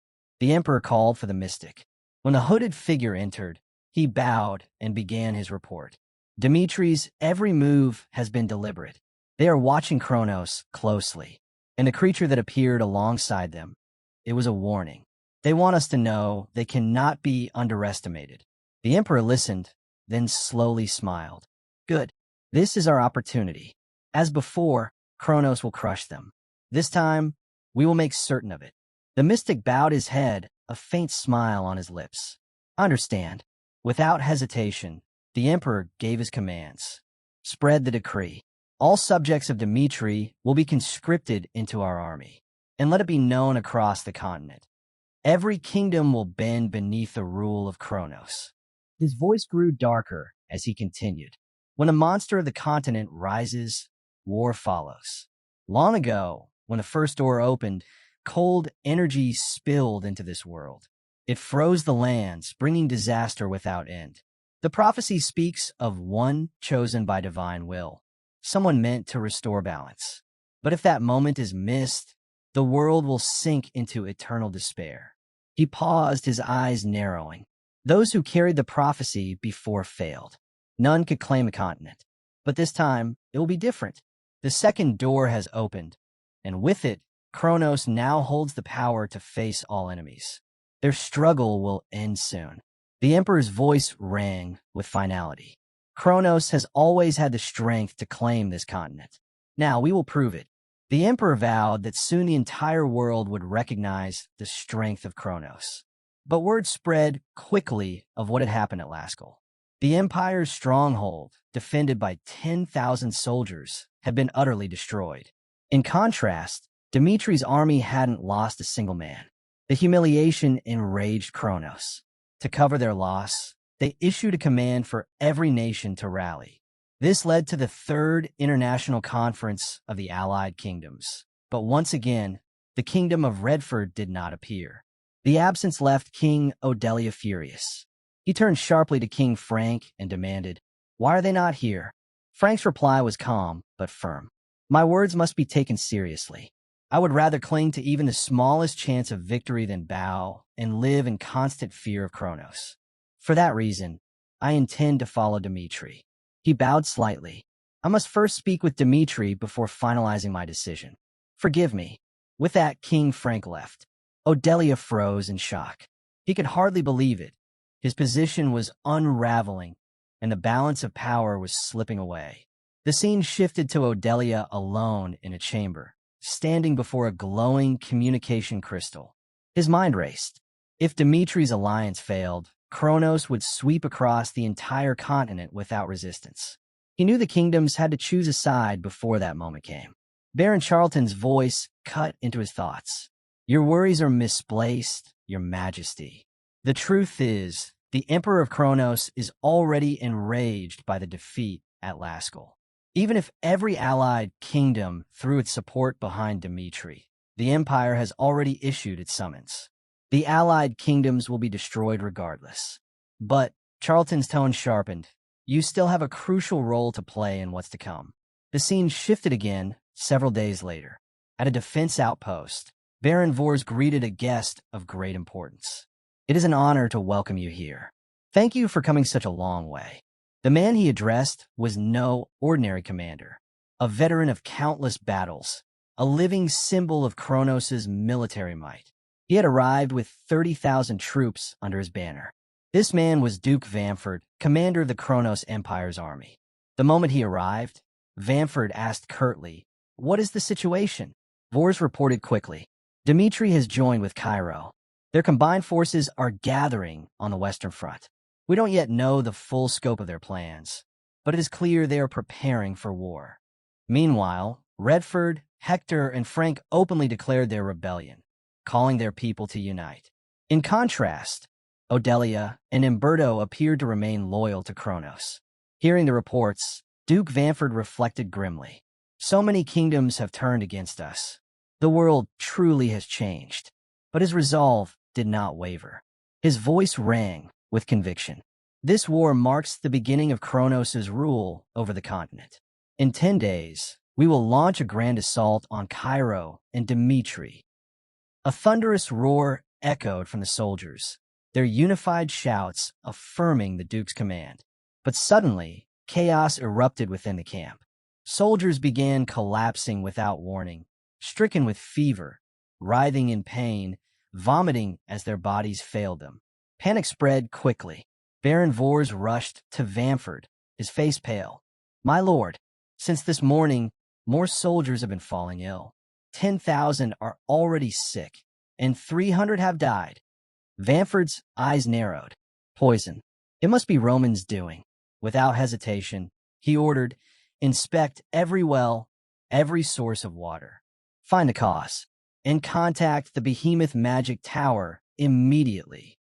The emperor called for the mystic. When the hooded figure entered, he bowed and began his report. Dimitri's every move has been deliberate. They are watching Kronos closely, and the creature that appeared alongside them, it was a warning. They want us to know they cannot be underestimated. The emperor listened, then slowly smiled. Good. This is our opportunity. As before, Kronos will crush them. This time, we will make certain of it. The mystic bowed his head, a faint smile on his lips. Understand. Without hesitation, the emperor gave his commands. Spread the decree. All subjects of Dmitri will be conscripted into our army, and let it be known across the continent. Every kingdom will bend beneath the rule of Kronos. His voice grew darker as he continued. When a monster of the continent rises, war follows. Long ago, when the first door opened, cold energy spilled into this world. It froze the lands, bringing disaster without end. The prophecy speaks of one chosen by divine will, someone meant to restore balance. But if that moment is missed, the world will sink into eternal despair. He paused, his eyes narrowing. Those who carried the prophecy before failed. None could claim a continent. But this time, it will be different. The second door has opened, and with it, Kronos now holds the power to face all enemies. Their struggle will end soon. The emperor's voice rang with finality. Kronos has always had the strength to claim this continent. Now we will prove it. The emperor vowed that soon the entire world would recognize the strength of Kronos. But word spread quickly of what had happened at Laskell. The empire's stronghold, defended by 10,000 soldiers, had been utterly destroyed. In contrast, Dimitri's army hadn't lost a single man. The humiliation enraged Kronos. To cover their loss, they issued a command for every nation to rally. This led to the Third International Conference of the Allied Kingdoms. But once again, the Kingdom of Redford did not appear. The absence left King Odelia furious. He turned sharply to King Frank and demanded, "Why are they not here?" Frank's reply was calm but firm. "My words must be taken seriously. I would rather cling to even the smallest chance of victory than bow and live in constant fear of Kronos. For that reason, I intend to follow Dmitri." He bowed slightly. "I must first speak with Dmitri before finalizing my decision. Forgive me." With that, King Frank left. Odelia froze in shock. He could hardly believe it. His position was unraveling, and the balance of power was slipping away. The scene shifted to Odelia alone in a chamber, standing before a glowing communication crystal. His mind raced. If Dimitri's alliance failed, Kronos would sweep across the entire continent without resistance. He knew the kingdoms had to choose a side before that moment came. Baron Charlton's voice cut into his thoughts. "Your worries are misplaced, Your Majesty. The truth is, the Emperor of Kronos is already enraged by the defeat at Laskell. Even if every allied kingdom threw its support behind Dmitri, the Empire has already issued its summons. The allied kingdoms will be destroyed regardless. But," Charlton's tone sharpened, "you still have a crucial role to play in what's to come." The scene shifted again several days later. At a defense outpost, Baron Vors greeted a guest of great importance. "It is an honor to welcome you here. Thank you for coming such a long way." The man he addressed was no ordinary commander, a veteran of countless battles, a living symbol of Kronos' military might. He had arrived with 30,000 troops under his banner. This man was Duke Vamford, commander of the Kronos Empire's army. The moment he arrived, Vamford asked curtly, "What is the situation?" Vors reported quickly. "Dmitri has joined with Cairo. Their combined forces are gathering on the Western Front. We don't yet know the full scope of their plans, but it is clear they are preparing for war." Meanwhile, Redford, Hector, and Frank openly declared their rebellion, calling their people to unite. In contrast, Odelia and Umberto appeared to remain loyal to Kronos. Hearing the reports, Duke Vamford reflected grimly. "So many kingdoms have turned against us. The world truly has changed." But his resolve did not waver. His voice rang with conviction. "This war marks the beginning of Kronos' rule over the continent. In 10 days, we will launch a grand assault on Cairo and Dmitri." A thunderous roar echoed from the soldiers, their unified shouts affirming the Duke's command. But suddenly, chaos erupted within the camp. Soldiers began collapsing without warning, stricken with fever, writhing in pain, vomiting as their bodies failed them. Panic spread quickly. Baron Vors rushed to Vamford, his face pale. "My lord, since this morning, more soldiers have been falling ill. 10,000 are already sick, and 300 have died." Vamford's eyes narrowed. "Poison. It must be Roman's doing." Without hesitation, he ordered, "Inspect every well, every source of water. Find the cause, and contact the Behemoth Magic Tower immediately."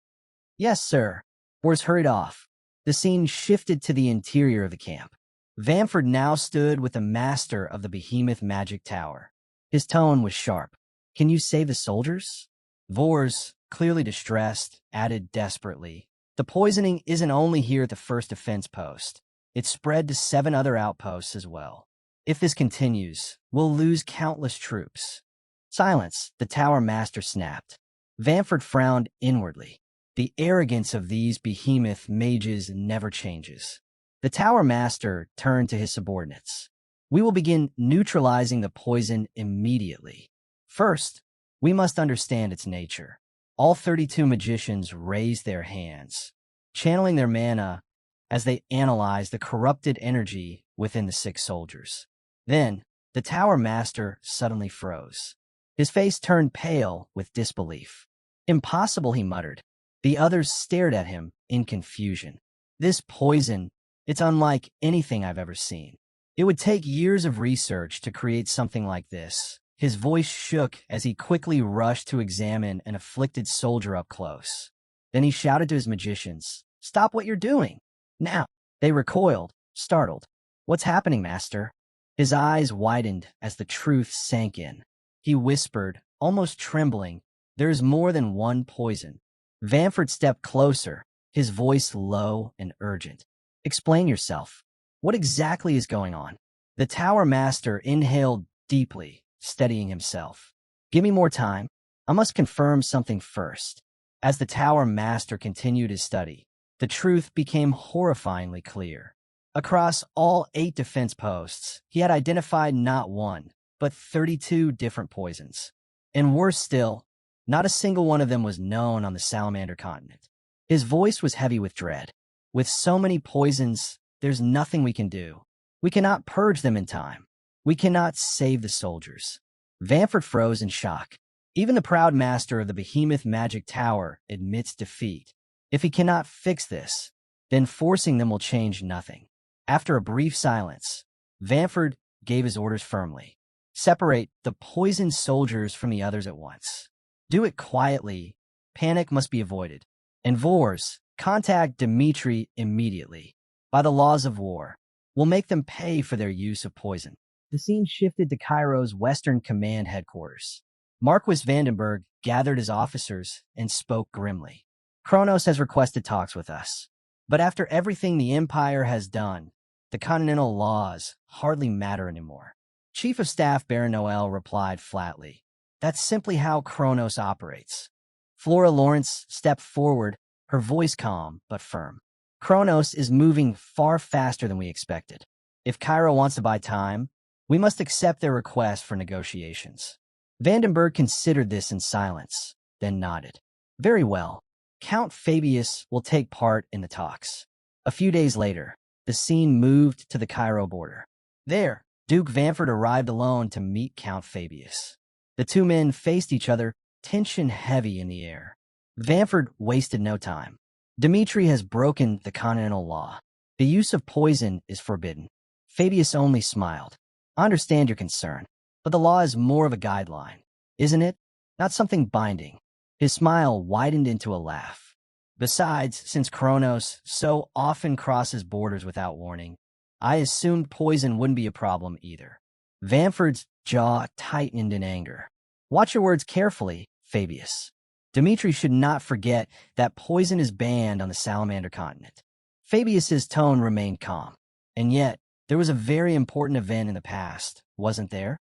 "Yes, sir." Vors hurried off. The scene shifted to the interior of the camp. Vamford now stood with the master of the Behemoth Magic Tower. His tone was sharp. "Can you save the soldiers?" Vors, clearly distressed, added desperately, "The poisoning isn't only here at the first defense post. It's spread to 7 other outposts as well. If this continues, we'll lose countless troops." "Silence," the tower master snapped. Vamford frowned inwardly. The arrogance of these behemoth mages never changes. The tower master turned to his subordinates. "We will begin neutralizing the poison immediately. First, we must understand its nature." All 32 magicians raised their hands, channeling their mana as they analyzed the corrupted energy within the 6 soldiers. Then, the tower master suddenly froze. His face turned pale with disbelief. "Impossible," he muttered. The others stared at him in confusion. "This poison, it's unlike anything I've ever seen. It would take years of research to create something like this." His voice shook as he quickly rushed to examine an afflicted soldier up close. Then he shouted to his magicians, "Stop what you're doing! Now!" They recoiled, startled. "What's happening, master?" His eyes widened as the truth sank in. He whispered, almost trembling, "There is more than one poison." Vamford stepped closer, his voice low and urgent. "Explain yourself. What exactly is going on?" The tower master inhaled deeply, steadying himself. "Give me more time. I must confirm something first." As the tower master continued his study, the truth became horrifyingly clear. Across all 8 defense posts, he had identified not one, but 32 different poisons. And worse still, not a single one of them was known on the Salamander continent. His voice was heavy with dread. "With so many poisons, there's nothing we can do. We cannot purge them in time. We cannot save the soldiers." Vamford froze in shock. Even the proud master of the Behemoth Magic Tower admits defeat. If he cannot fix this, then forcing them will change nothing. After a brief silence, Vamford gave his orders firmly. "Separate the poisoned soldiers from the others at once. Do it quietly. Panic must be avoided. And Vors, contact Dmitri immediately. By the laws of war, we'll make them pay for their use of poison." The scene shifted to Cairo's Western Command headquarters. Marquis Vandenberg gathered his officers and spoke grimly. "Kronos has requested talks with us. But after everything the Empire has done, the continental laws hardly matter anymore." Chief of Staff Baron Noel replied flatly, "That's simply how Kronos operates." Flora Lawrence stepped forward, her voice calm but firm. "Kronos is moving far faster than we expected. If Cairo wants to buy time, we must accept their request for negotiations." Vandenberg considered this in silence, then nodded. "Very well. Count Fabius will take part in the talks." A few days later, the scene moved to the Cairo border. There, Duke Vanford arrived alone to meet Count Fabius. The two men faced each other, tension heavy in the air. Vanford wasted no time. Dmitri has broken the continental law. The use of poison is forbidden. Fabius only smiled. I understand your concern, but the law is more of a guideline, isn't it? Not something binding. His smile widened into a laugh. Besides, since Kronos so often crosses borders without warning, I assumed poison wouldn't be a problem either. Vanford's jaw tightened in anger. Watch your words carefully, Fabius. Dmitri should not forget that poison is banned on the Salamander continent. Fabius's tone remained calm. And yet, there was a very important event in the past, wasn't there?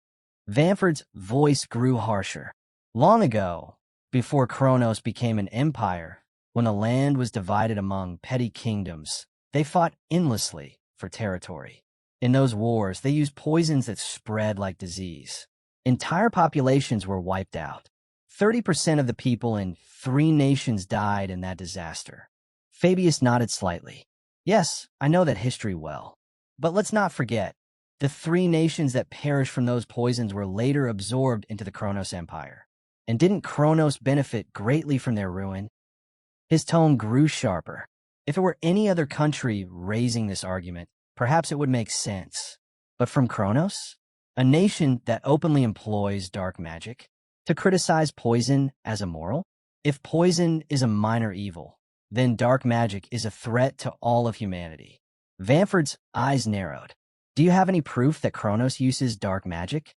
Vanford's voice grew harsher. Long ago, before Kronos became an empire, when the land was divided among petty kingdoms, they fought endlessly for territory. In those wars, they used poisons that spread like disease. Entire populations were wiped out. 30% of the people in 3 nations died in that disaster. Fabius nodded slightly. Yes, I know that history well. But let's not forget, the 3 nations that perished from those poisons were later absorbed into the Kronos Empire. And didn't Kronos benefit greatly from their ruin? His tone grew sharper. If it were any other country raising this argument, perhaps it would make sense. But from Kronos? A nation that openly employs dark magic? To criticize poison as immoral? If poison is a minor evil, then dark magic is a threat to all of humanity. Vanford's eyes narrowed. Do you have any proof that Kronos uses dark magic?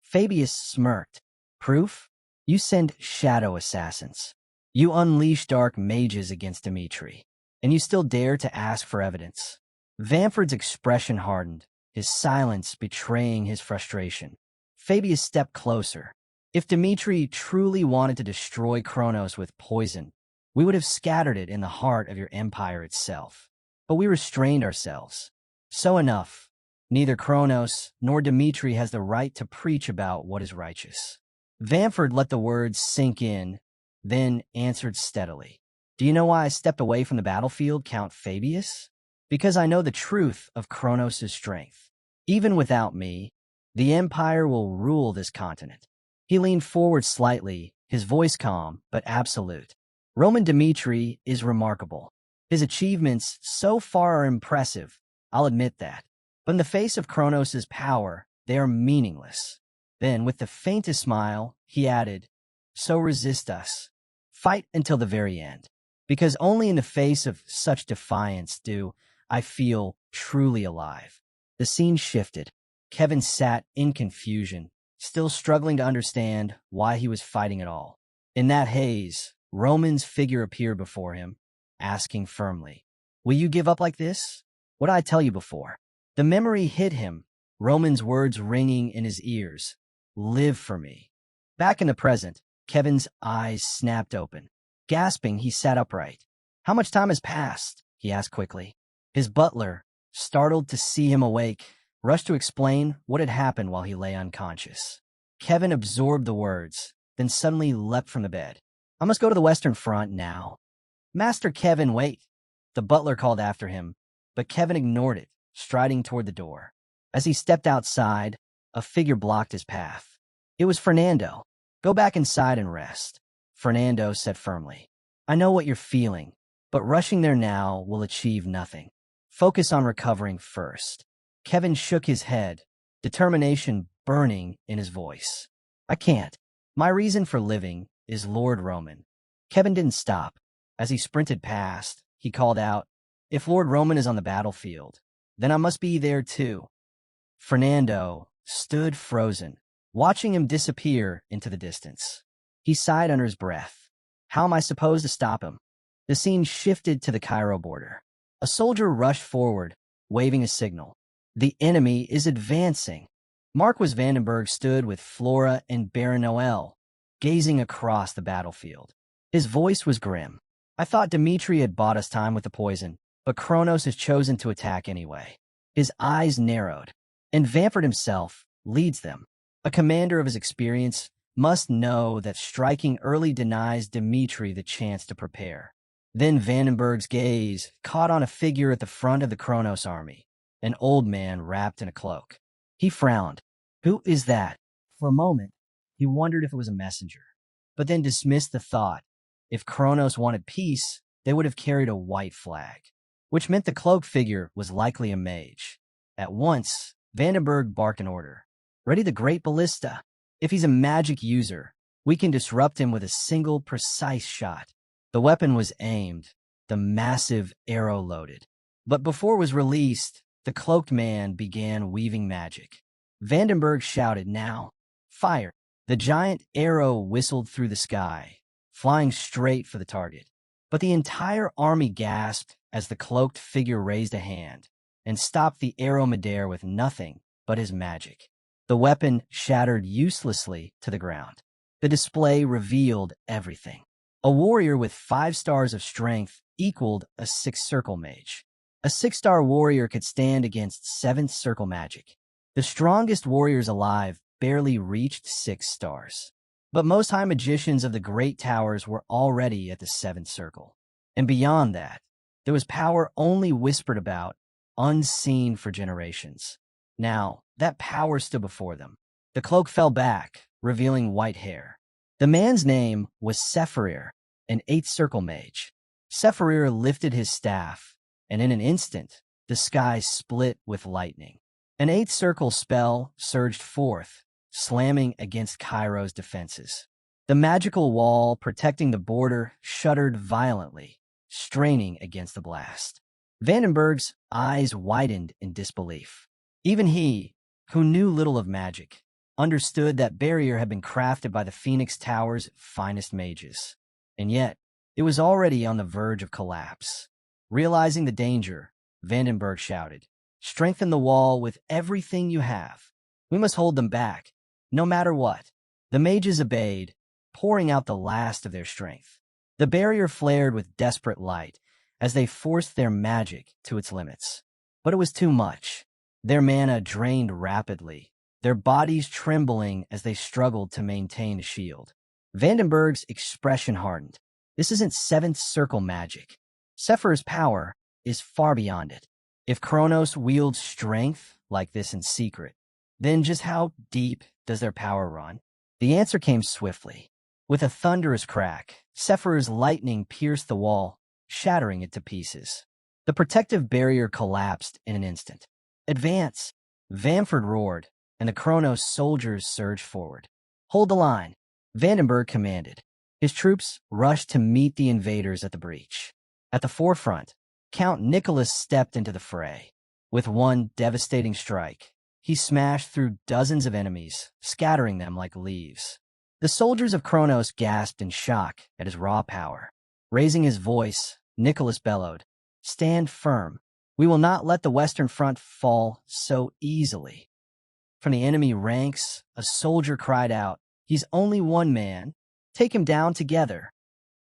Fabius smirked. Proof? You send shadow assassins. You unleash dark mages against Dmitri, and you still dare to ask for evidence. Vanford's expression hardened, his silence betraying his frustration. Fabius stepped closer. If Dmitri truly wanted to destroy Kronos with poison, we would have scattered it in the heart of your empire itself. But we restrained ourselves. So enough. Neither Kronos nor Dmitri has the right to preach about what is righteous. Vanford let the words sink in, then answered steadily. Do you know why I stepped away from the battlefield, Count Fabius? Because I know the truth of Kronos' strength. Even without me, the Empire will rule this continent. He leaned forward slightly, his voice calm but absolute. Roman Dmitri is remarkable. His achievements so far are impressive, I'll admit that. But in the face of Kronos' power, they are meaningless. Then, with the faintest smile, he added, So resist us. Fight until the very end. Because only in the face of such defiance do I feel truly alive. The scene shifted. Kevin sat in confusion, still struggling to understand why he was fighting at all. In that haze, Roman's figure appeared before him, asking firmly, Will you give up like this? What did I tell you before? The memory hit him, Roman's words ringing in his ears. Live for me. Back in the present, Kevin's eyes snapped open. Gasping, he sat upright. How much time has passed? He asked quickly. His butler, startled to see him awake, rushed to explain what had happened while he lay unconscious. Kevin absorbed the words, then suddenly leapt from the bed. I must go to the Western Front now. Master Kevin, wait. The butler called after him, but Kevin ignored it, striding toward the door. As he stepped outside, a figure blocked his path. It was Fernando. Go back inside and rest, Fernando said firmly. I know what you're feeling, but rushing there now will achieve nothing. Focus on recovering first. Kevin shook his head, determination burning in his voice. I can't. My reason for living is Lord Roman. Kevin didn't stop. As he sprinted past, he called out, If Lord Roman is on the battlefield, then I must be there too. Fernando stood frozen, watching him disappear into the distance. He sighed under his breath. How am I supposed to stop him? The scene shifted to the Cairo border. A soldier rushed forward, waving a signal. The enemy is advancing. Marquis Vandenberg stood with Flora and Baron Noel, gazing across the battlefield. His voice was grim. I thought Dmitri had bought us time with the poison, but Kronos has chosen to attack anyway. His eyes narrowed. And Vanford himself leads them. A commander of his experience must know that striking early denies Dmitri the chance to prepare. Then Vandenberg's gaze caught on a figure at the front of the Kronos army, an old man wrapped in a cloak. He frowned. Who is that? For a moment, he wondered if it was a messenger, but then dismissed the thought. If Kronos wanted peace, they would have carried a white flag, which meant the cloaked figure was likely a mage. At once, Vandenberg barked an order. Ready the great ballista. If he's a magic user, we can disrupt him with a single precise shot. The weapon was aimed, the massive arrow loaded. But before it was released, the cloaked man began weaving magic. Vandenberg shouted, now, fire. The giant arrow whistled through the sky, flying straight for the target. But the entire army gasped as the cloaked figure raised a hand and stopped the arrow midair with nothing but his magic. The weapon shattered uselessly to the ground. The display revealed everything. A warrior with 5 stars of strength equaled a 6th circle mage. A 6-star warrior could stand against 7th circle magic. The strongest warriors alive barely reached 6 stars. But most high magicians of the great towers were already at the 7th circle. And beyond that, there was power only whispered about, unseen for generations. Now, that power stood before them. The cloak fell back, revealing white hair. The man's name was Sephirir, an 8th circle mage. Sephirir lifted his staff, and in an instant, the sky split with lightning. An 8th circle spell surged forth, slamming against Cairo's defenses. The magical wall protecting the border shuddered violently, straining against the blast. Vandenberg's eyes widened in disbelief. Even he, who knew little of magic, understood that barrier had been crafted by the Phoenix Tower's finest mages. And yet, it was already on the verge of collapse. Realizing the danger, Vandenberg shouted, strengthen the wall with everything you have. We must hold them back, no matter what. The mages obeyed, pouring out the last of their strength. The barrier flared with desperate light as they forced their magic to its limits. But it was too much. Their mana drained rapidly, their bodies trembling as they struggled to maintain a shield. Vandenberg's expression hardened. This isn't 7th circle magic. Sephir's power is far beyond it. If Kronos wields strength like this in secret, then just how deep does their power run? The answer came swiftly. With a thunderous crack, Sephir's lightning pierced the wall, shattering it to pieces. The protective barrier collapsed in an instant. Advance! Vamford roared, and the Kronos soldiers surged forward. Hold the line, Vandenberg commanded. His troops rushed to meet the invaders at the breach. At the forefront, Count Nicholas stepped into the fray. With one devastating strike, he smashed through dozens of enemies, scattering them like leaves. The soldiers of Kronos gasped in shock at his raw power. Raising his voice, Nicholas bellowed, stand firm. We will not let the Western Front fall so easily. From the enemy ranks, a soldier cried out, he's only one man. Take him down together.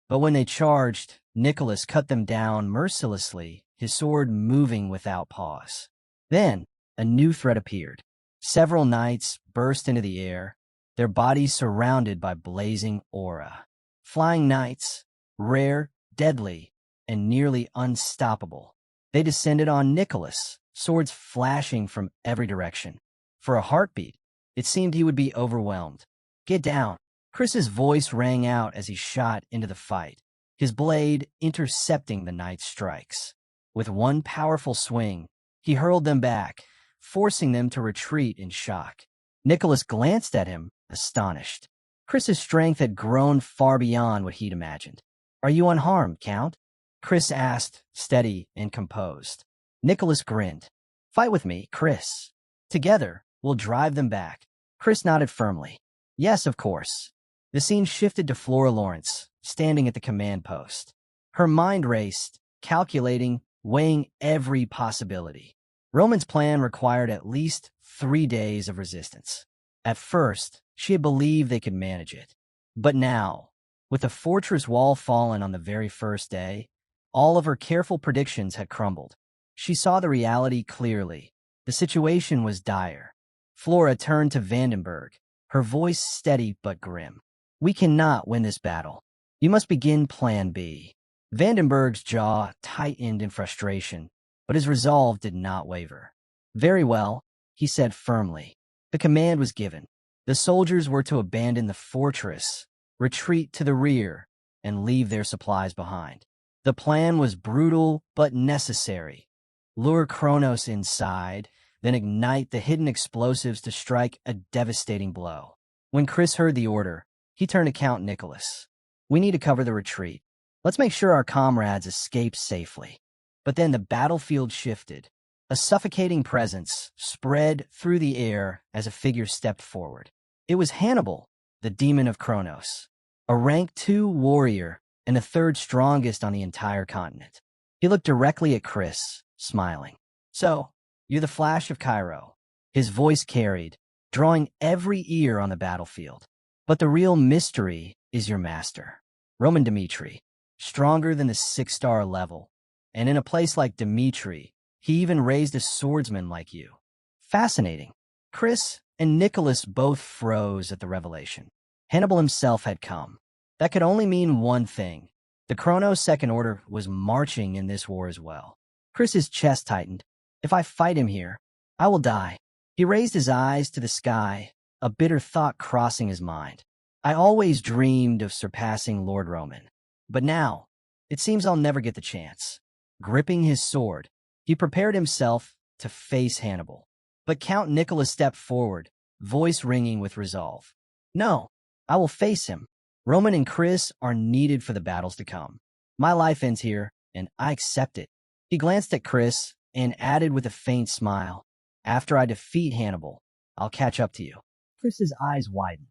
But when they charged, Nicholas cut them down mercilessly, his sword moving without pause. Then, a new threat appeared. Several knights burst into the air, their bodies surrounded by blazing aura. Flying knights, rare, deadly, and nearly unstoppable. They descended on Nicholas, swords flashing from every direction. For a heartbeat, it seemed he would be overwhelmed. Get down. Chris's voice rang out as he shot into the fight, his blade intercepting the knight's strikes. With one powerful swing, he hurled them back, forcing them to retreat in shock. Nicholas glanced at him, astonished. Chris's strength had grown far beyond what he'd imagined. Are you unharmed, Count? Chris asked, steady and composed. Nicholas grinned. Fight with me, Chris. Together, we'll drive them back. Chris nodded firmly. Yes, of course. The scene shifted to Flora Lawrence, standing at the command post. Her mind raced, calculating, weighing every possibility. Roman's plan required at least 3 days of resistance. At first, she had believed they could manage it. But now, with the fortress wall fallen on the very first day, all of her careful predictions had crumbled. She saw the reality clearly. The situation was dire. Flora turned to Vandenberg, her voice steady but grim. We cannot win this battle. You must begin Plan B. Vandenberg's jaw tightened in frustration, but his resolve did not waver. Very well, he said firmly. The command was given. The soldiers were to abandon the fortress, retreat to the rear, and leave their supplies behind. The plan was brutal but necessary. Lure Kronos inside, then ignite the hidden explosives to strike a devastating blow. When Chris heard the order, he turned to Count Nicholas. We need to cover the retreat. Let's make sure our comrades escape safely. But then the battlefield shifted. A suffocating presence spread through the air as a figure stepped forward. It was Hannibal, the demon of Kronos, a rank 2 warrior and the third strongest on the entire continent. He looked directly at Chris, smiling. So, you're the Flash of Cairo. His voice carried, drawing every ear on the battlefield. But the real mystery is your master, Roman Dmitri, stronger than the 6-star level. And in a place like Dmitri, he even raised a swordsman like you. Fascinating. Chris and Nicholas both froze at the revelation. Hannibal himself had come. That could only mean one thing. The Kronos Second Order was marching in this war as well. Chris's chest tightened. If I fight him here, I will die. He raised his eyes to the sky, a bitter thought crossing his mind. I always dreamed of surpassing Lord Roman. But now, it seems I'll never get the chance. Gripping his sword, he prepared himself to face Hannibal. But Count Nicholas stepped forward, voice ringing with resolve. No, I will face him. Roman and Chris are needed for the battles to come. My life ends here, and I accept it. He glanced at Chris and added with a faint smile, after I defeat Hannibal, I'll catch up to you. Chris's eyes widened.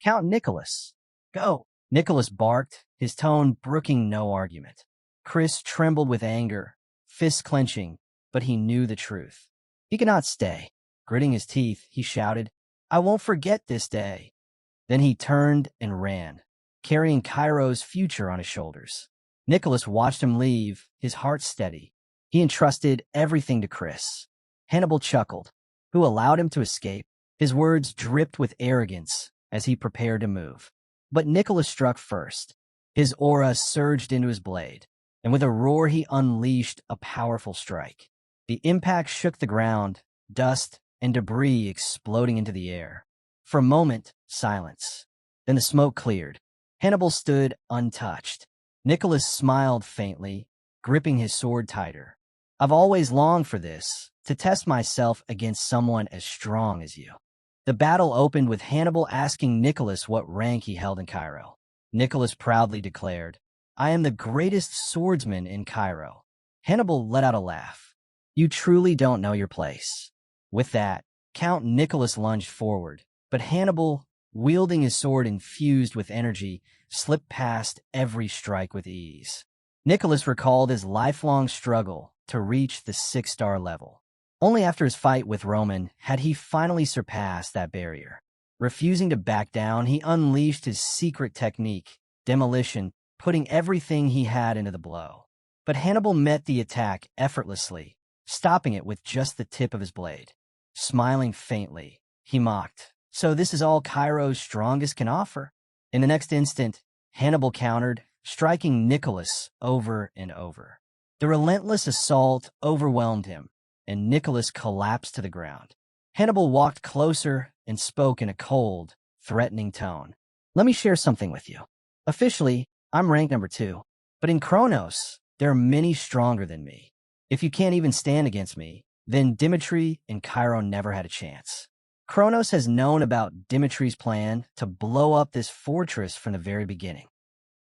Count Nicholas, go. Nicholas barked, his tone brooking no argument. Chris trembled with anger, fists clenching, but he knew the truth. He could not stay. Gritting his teeth, he shouted, I won't forget this day. Then he turned and ran, carrying Cairo's future on his shoulders. Nicholas watched him leave, his heart steady. He entrusted everything to Chris. Hannibal chuckled. Who allowed him to escape? His words dripped with arrogance as he prepared to move. But Nicholas struck first. His aura surged into his blade, and with a roar he unleashed a powerful strike. The impact shook the ground, dust and debris exploding into the air. For a moment, silence. Then the smoke cleared. Hannibal stood untouched. Nicholas smiled faintly, gripping his sword tighter. I've always longed for this, to test myself against someone as strong as you. The battle opened with Hannibal asking Nicholas what rank he held in Cairo. Nicholas proudly declared, I am the greatest swordsman in Cairo. Hannibal let out a laugh. You truly don't know your place. With that, Count Nicholas lunged forward, but Hannibal, wielding his sword infused with energy, slipped past every strike with ease. Nicholas recalled his lifelong struggle to reach the 6-star level. Only after his fight with Roman had he finally surpassed that barrier. Refusing to back down, he unleashed his secret technique, demolition, putting everything he had into the blow. But Hannibal met the attack effortlessly, stopping it with just the tip of his blade. Smiling faintly, he mocked, So this is all Cairo's strongest can offer? In the next instant, Hannibal countered, striking Nicholas over and over. The relentless assault overwhelmed him, and Nicholas collapsed to the ground. Hannibal walked closer and spoke in a cold, threatening tone. Let me share something with you. Officially, I'm rank number 2, but in Kronos, there are many stronger than me. If you can't even stand against me, then Dimitri and Cairo never had a chance. Kronos has known about Dimitri's plan to blow up this fortress from the very beginning.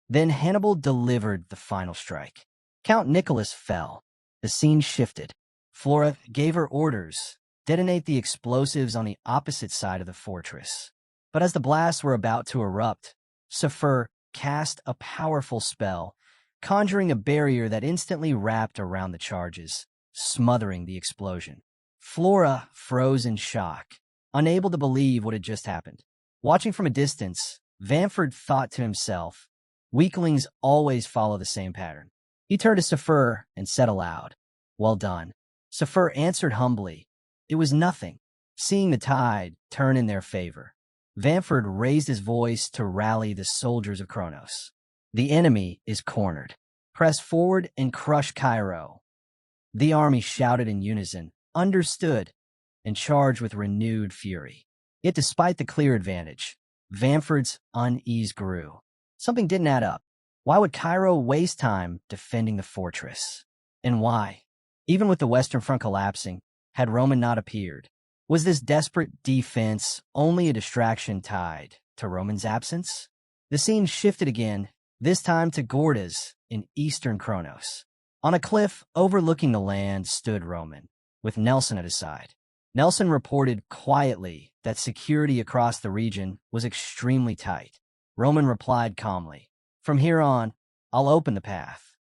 Then Hannibal delivered the final strike. Count Nicholas fell. The scene shifted. Flora gave her orders, detonate the explosives on the opposite side of the fortress. But as the blasts were about to erupt, Saphir cast a powerful spell, conjuring a barrier that instantly wrapped around the charges, smothering the explosion. Flora froze in shock, unable to believe what had just happened. Watching from a distance, Vamford thought to himself, weaklings always follow the same pattern. He turned to Saphir and said aloud, Well done. Saphir answered humbly, It was nothing, seeing the tide turn in their favor. Vamford raised his voice to rally the soldiers of Kronos. The enemy is cornered. Press forward and crush Cairo. The army shouted in unison, Understood. and charged with renewed fury. Yet despite the clear advantage, Vamford's unease grew. Something didn't add up. Why would Cairo waste time defending the fortress? And why? Even with the Western Front collapsing, had Roman not appeared? Was this desperate defense only a distraction tied to Roman's absence? The scene shifted again, this time to Gordas in eastern Kronos. On a cliff overlooking the land stood Roman, with Nelson at his side. Nelson reported quietly that security across the region was extremely tight. Roman replied calmly, "From here on, I'll open the path."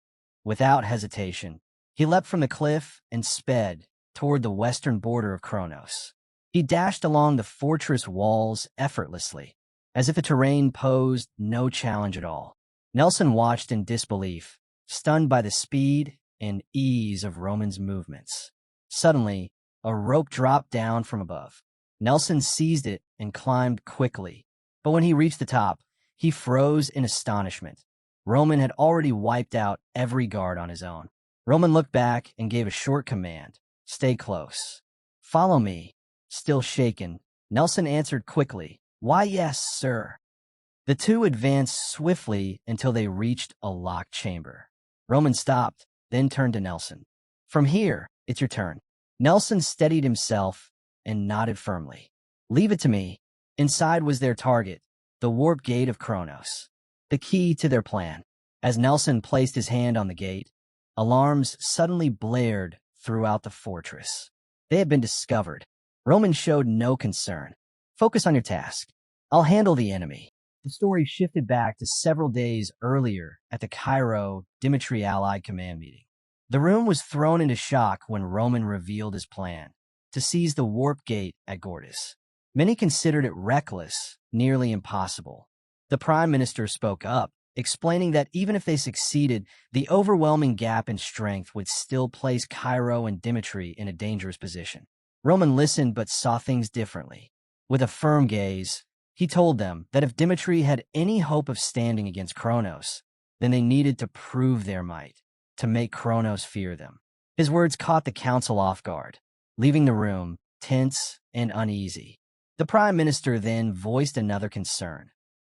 Without hesitation, he leapt from the cliff and sped toward the western border of Kronos. He dashed along the fortress walls effortlessly, as if the terrain posed no challenge at all. Nelson watched in disbelief, stunned by the speed and ease of Roman's movements. Suddenly, a rope dropped down from above. Nelson seized it and climbed quickly, but when he reached the top, he froze in astonishment. Roman had already wiped out every guard on his own. Roman looked back and gave a short command, "Stay close." "Follow me." Still shaken, Nelson answered quickly, "Why, yes, sir." The two advanced swiftly until they reached a locked chamber. Roman stopped, then turned to Nelson. "From here, it's your turn." Nelson steadied himself and nodded firmly. "Leave it to me." Inside was their target, the warp gate of Kronos, the key to their plan. As Nelson placed his hand on the gate, alarms suddenly blared throughout the fortress. They had been discovered. Roman showed no concern. "Focus on your task. I'll handle the enemy." The story shifted back to several days earlier at the Cairo Dimitri Allied Command meeting. The room was thrown into shock when Roman revealed his plan to seize the warp gate at Gordas. Many considered it reckless, nearly impossible. The prime minister spoke up, explaining that even if they succeeded, the overwhelming gap in strength would still place Cairo and Dimitri in a dangerous position. Roman listened but saw things differently. With a firm gaze, he told them that if Dimitri had any hope of standing against Kronos, then they needed to prove their might, to make Kronos fear them. His words caught the council off guard, leaving the room tense and uneasy. The prime minister then voiced another concern.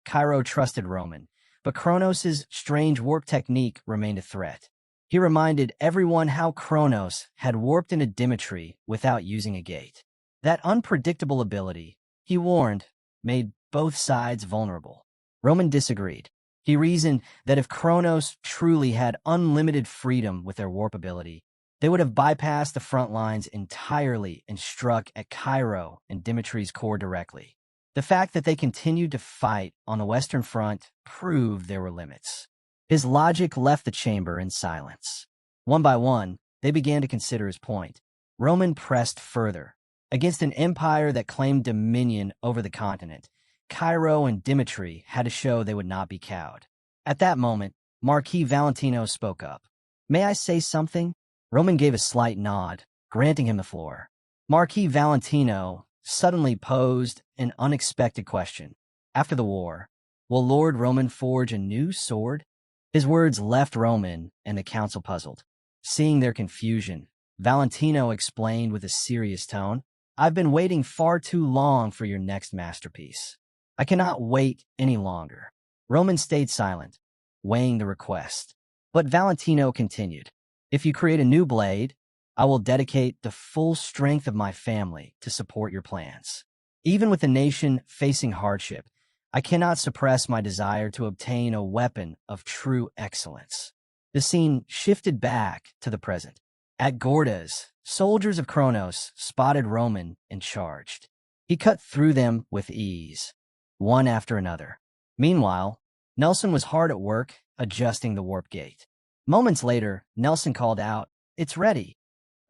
Cairo trusted Roman, but Kronos' strange warp technique remained a threat. He reminded everyone how Kronos had warped into Dimitri without using a gate. That unpredictable ability, he warned, made both sides vulnerable. Roman disagreed. He reasoned that if Kronos truly had unlimited freedom with their warp ability, they would have bypassed the front lines entirely and struck at Cairo and Dimitri's core directly. The fact that they continued to fight on the Western Front proved there were limits. His logic left the chamber in silence. One by one, they began to consider his point. Roman pressed further. Against an empire that claimed dominion over the continent, Cairo and Dimitri had to show they would not be cowed. At that moment, Marquis Valentino spoke up. "May I say something?" Roman gave a slight nod, granting him the floor. Marquis Valentino suddenly posed an unexpected question. After the war, will Lord Roman forge a new sword? His words left Roman and the council puzzled. Seeing their confusion, Valentino explained with a serious tone, "I've been waiting far too long for your next masterpiece. I cannot wait any longer." Roman stayed silent, weighing the request. But Valentino continued, "If you create a new blade, I will dedicate the full strength of my family to support your plans. Even with the nation facing hardship, I cannot suppress my desire to obtain a weapon of true excellence." The scene shifted back to the present. At Gordas, soldiers of Kronos spotted Roman and charged. He cut through them with ease, one after another. Meanwhile, Nelson was hard at work adjusting the warp gate. Moments later, Nelson called out, "It's ready."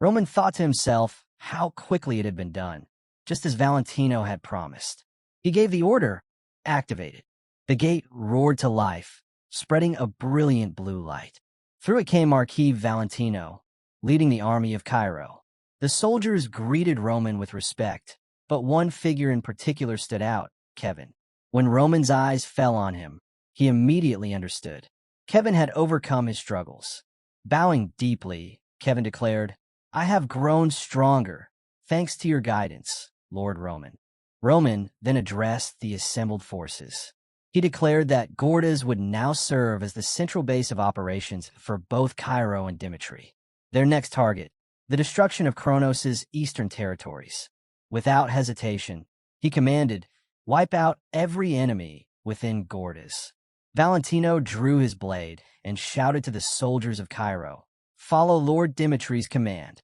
Roman thought to himself how quickly it had been done, just as Valentino had promised. He gave the order, "Activate it." The gate roared to life, spreading a brilliant blue light. Through it came Marquis Valentino, leading the army of Cairo. The soldiers greeted Roman with respect, but one figure in particular stood out, Kevin. When Roman's eyes fell on him, he immediately understood. Kevin had overcome his struggles. Bowing deeply, Kevin declared, "I have grown stronger, Thanks to your guidance, Lord Roman. Roman then addressed the assembled forces. He declared that Gordas would now serve as the central base of operations for both Cairo and Dimitri. Their next target, the destruction of Kronos' eastern territories. Without hesitation, he commanded, wipe out every enemy within Gordas. Valentino drew his blade and shouted to the soldiers of Cairo, follow Lord Dimitri's command.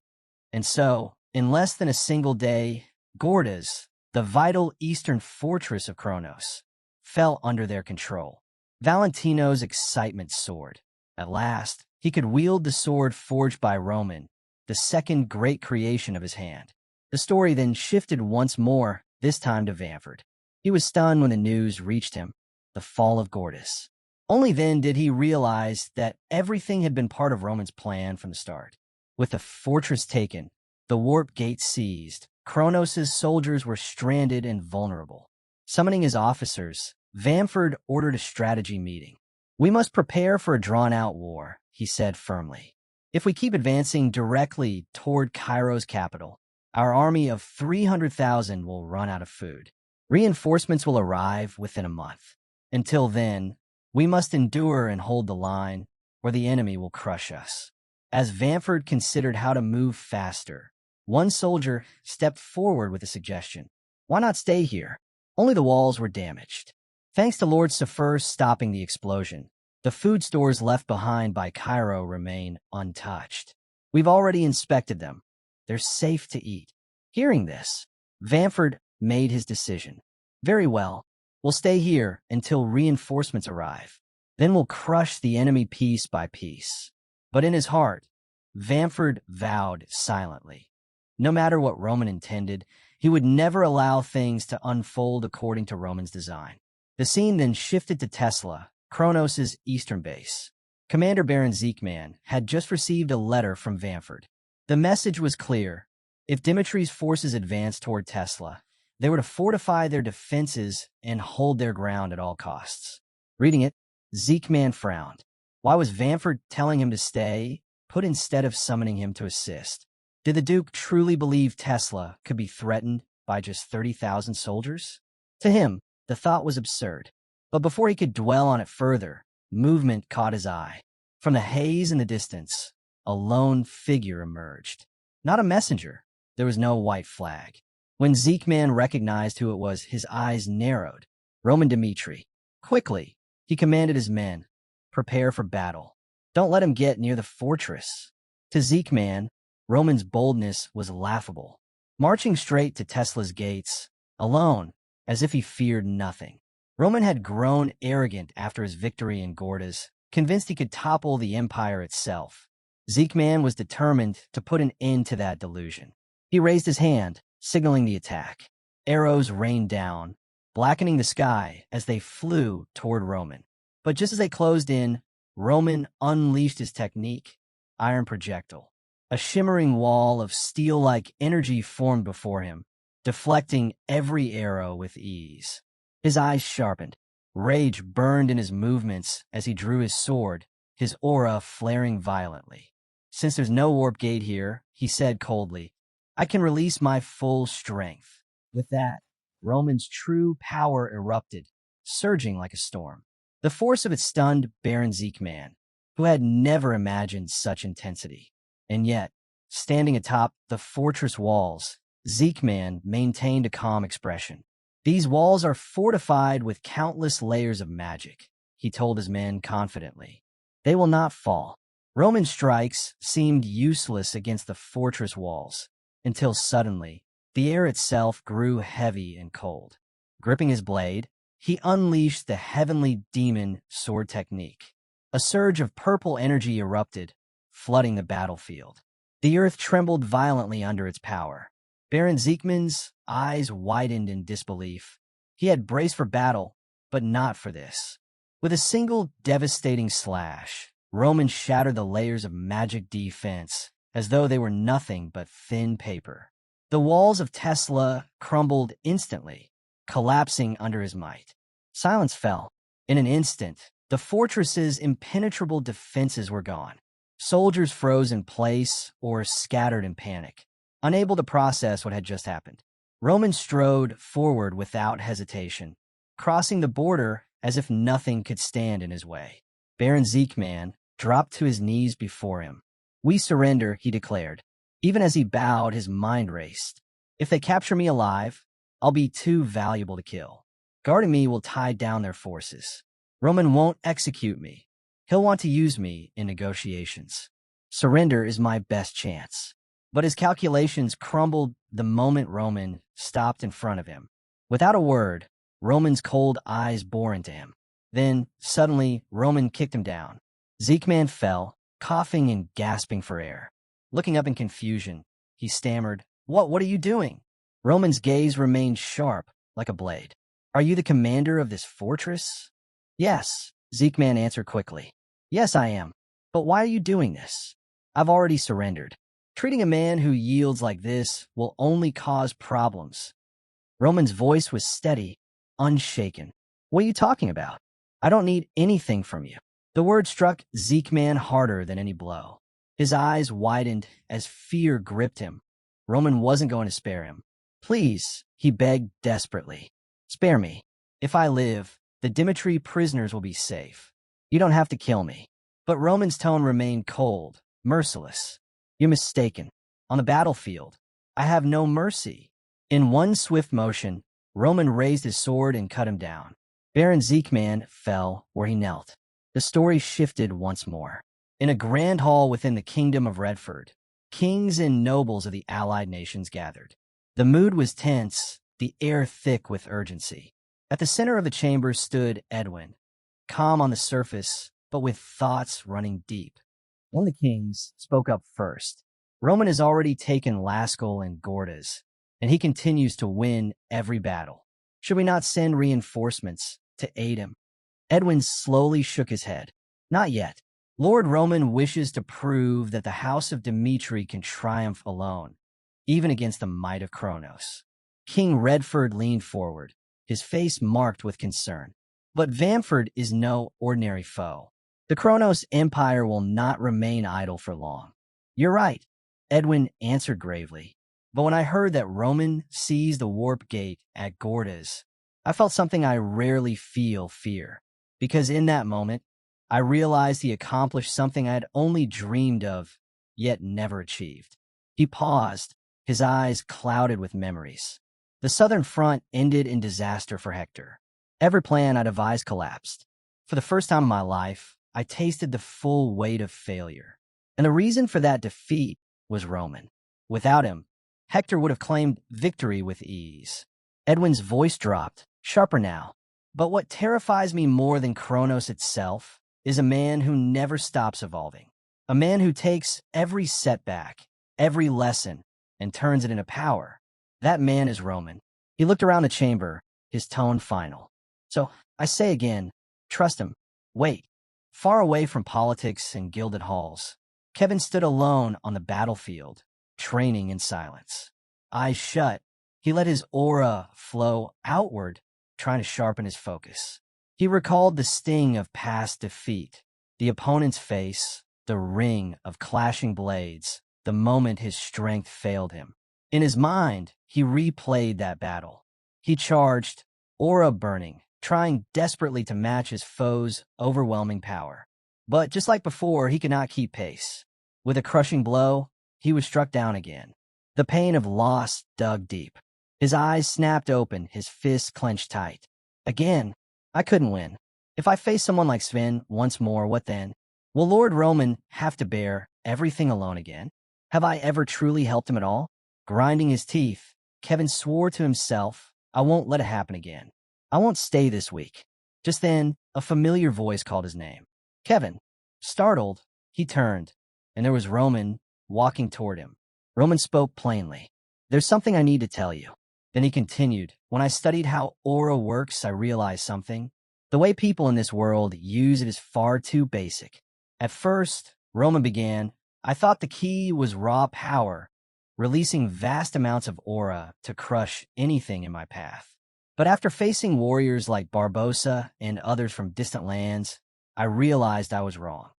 And so, in less than a single day, Gordas, the vital eastern fortress of Kronos, fell under their control. Valentino's excitement soared. At last, he could wield the sword forged by Roman, the second great creation of his hand. The story then shifted once more, this time to Vamford. He was stunned when the news reached him, the fall of Gordas. Only then did he realize that everything had been part of Roman's plan from the start. With the fortress taken, the warp gate seized, Kronos' soldiers were stranded and vulnerable. Summoning his officers, Vamford ordered a strategy meeting. We must prepare for a drawn-out war, he said firmly. If we keep advancing directly toward Cairo's capital, our army of 300,000 will run out of food. Reinforcements will arrive within a month. Until then, we must endure and hold the line, or the enemy will crush us. As Vamford considered how to move faster, one soldier stepped forward with a suggestion. Why not stay here? Only the walls were damaged. Thanks to Lord Safir stopping the explosion, the food stores left behind by Cairo remain untouched. We've already inspected them. They're safe to eat. Hearing this, Vamford made his decision. Very well, we'll stay here until reinforcements arrive. Then we'll crush the enemy piece by piece. But in his heart, Vamford vowed silently. No matter what Roman intended, he would never allow things to unfold according to Roman's design. The scene then shifted to Tesla, Kronos' eastern base. Commander Baron Zeekman had just received a letter from Vamford. The message was clear. If Dimitri's forces advanced toward Tesla, they were to fortify their defenses and hold their ground at all costs. Reading it, Zeekman frowned. Why was Vamford telling him to stay, put instead of summoning him to assist? Did the Duke truly believe Tesla could be threatened by just 30,000 soldiers? To him, the thought was absurd. But before he could dwell on it further, movement caught his eye. From the haze in the distance, a lone figure emerged. Not a messenger. There was no white flag. When Zeekman recognized who it was, his eyes narrowed. Roman Dimitri. Quickly, he commanded his men, prepare for battle. Don't let him get near the fortress. To Zeekman, Roman's boldness was laughable. Marching straight to Tesla's gates, alone, as if he feared nothing. Roman had grown arrogant after his victory in Gordas, convinced he could topple the empire itself. Zeekman was determined to put an end to that delusion. He raised his hand, signaling the attack. Arrows rained down, blackening the sky as they flew toward Roman. But just as they closed in, Roman unleashed his technique, iron projectile. A shimmering wall of steel-like energy formed before him, deflecting every arrow with ease. His eyes sharpened. Rage burned in his movements as he drew his sword, his aura flaring violently. Since there's no warp gate here, he said coldly, I can release my full strength. With that, Roman's true power erupted, surging like a storm. The force of it stunned Baron Zeekman, who had never imagined such intensity. And yet, standing atop the fortress walls, Zeekman maintained a calm expression. These walls are fortified with countless layers of magic, he told his men confidently. They will not fall. Roman strikes seemed useless against the fortress walls, until suddenly, the air itself grew heavy and cold. Gripping his blade, he unleashed the heavenly demon sword technique. A surge of purple energy erupted, flooding the battlefield. The earth trembled violently under its power. Baron Zeekman's eyes widened in disbelief. He had braced for battle, but not for this. With a single devastating slash, Roman shattered the layers of magic defense as though they were nothing but thin paper. The walls of Tesla crumbled instantly, collapsing under his might. Silence fell. In an instant, the fortress's impenetrable defenses were gone. Soldiers froze in place or scattered in panic. unable to process what had just happened. Roman strode forward without hesitation, crossing the border as if nothing could stand in his way. Baron Zekeman dropped to his knees before him. "We surrender," he declared. Even as he bowed, his mind raced. "If they capture me alive, I'll be too valuable to kill. Guarding me will tie down their forces. Roman won't execute me. He'll want to use me in negotiations. Surrender is my best chance." But his calculations crumbled the moment Roman stopped in front of him. Without a word, Roman's cold eyes bore into him. Then, suddenly, Roman kicked him down. Zekeman fell, coughing and gasping for air. Looking up in confusion, he stammered, What are you doing?" Roman's gaze remained sharp, like a blade. "Are you the commander of this fortress?" "Yes," Zekeman answered quickly. "Yes, I am. But why are you doing this?" "I've already surrendered. Treating a man who yields like this will only cause problems." Roman's voice was steady, unshaken. "What are you talking about? I don't need anything from you." The word struck Zekeman harder than any blow. His eyes widened as fear gripped him. Roman wasn't going to spare him. "Please," he begged desperately. "Spare me. If I live, the Dimitri prisoners will be safe. You don't have to kill me." But Roman's tone remained cold, merciless. "You're mistaken. On the battlefield, I have no mercy." In one swift motion, Roman raised his sword and cut him down. Baron Zekeman fell where he knelt. The story shifted once more. In a grand hall within the kingdom of Redford, kings and nobles of the allied nations gathered. The mood was tense, the air thick with urgency. At the center of the chamber stood Edwin, calm on the surface, but with thoughts running deep. One of the kings spoke up first. "Roman has already taken Laskell and Gordas, and he continues to win every battle. Should we not send reinforcements to aid him?" Edwin slowly shook his head. "Not yet. Lord Roman wishes to prove that the house of Dimitri can triumph alone, even against the might of Kronos." King Redford leaned forward, his face marked with concern. "But Vamford is no ordinary foe. The Kronos Empire will not remain idle for long." "You're right," Edwin answered gravely. "But when I heard that Roman seized the warp gate at Gordas, I felt something I rarely feel: fear. Because in that moment, I realized he accomplished something I had only dreamed of, yet never achieved." He paused, his eyes clouded with memories. The Southern Front ended in disaster for Hector. Every plan I devised collapsed. For the first time in my life, I tasted the full weight of failure. And the reason for that defeat was Roman. Without him, Hector would have claimed victory with ease. Edwin's voice dropped, sharper now. "But what terrifies me more than Kronos itself is a man who never stops evolving. A man who takes every setback, every lesson, and turns it into power. That man is Roman." He looked around the chamber, his tone final. "So, I say again, trust him. Wait." Far away from politics and gilded halls, Kevin stood alone on the battlefield, training in silence. Eyes shut, he let his aura flow outward, trying to sharpen his focus. He recalled the sting of past defeat, the opponent's face, the ring of clashing blades, the moment his strength failed him. In his mind, he replayed that battle. He charged, aura burning, trying desperately to match his foe's overwhelming power. But just like before, he could not keep pace. With a crushing blow, he was struck down again. The pain of loss dug deep. His eyes snapped open, his fists clenched tight. Again, I couldn't win. If I face someone like Sven once more, what then? Will Lord Roman have to bear everything alone again? Have I ever truly helped him at all? Grinding his teeth, Kevin swore to himself, I won't let it happen again. I won't stay this weak. Just then, a familiar voice called his name. "Kevin." Startled, he turned, and there was Roman walking toward him. Roman spoke plainly. "There's something I need to tell you." Then he continued, "When I studied how aura works, I realized something. The way people in this world use it is far too basic." At first, Roman began, I thought the key was raw power, releasing vast amounts of aura to crush anything in my path. But after facing warriors like Barbossa and others from distant lands, I realized I was wrong.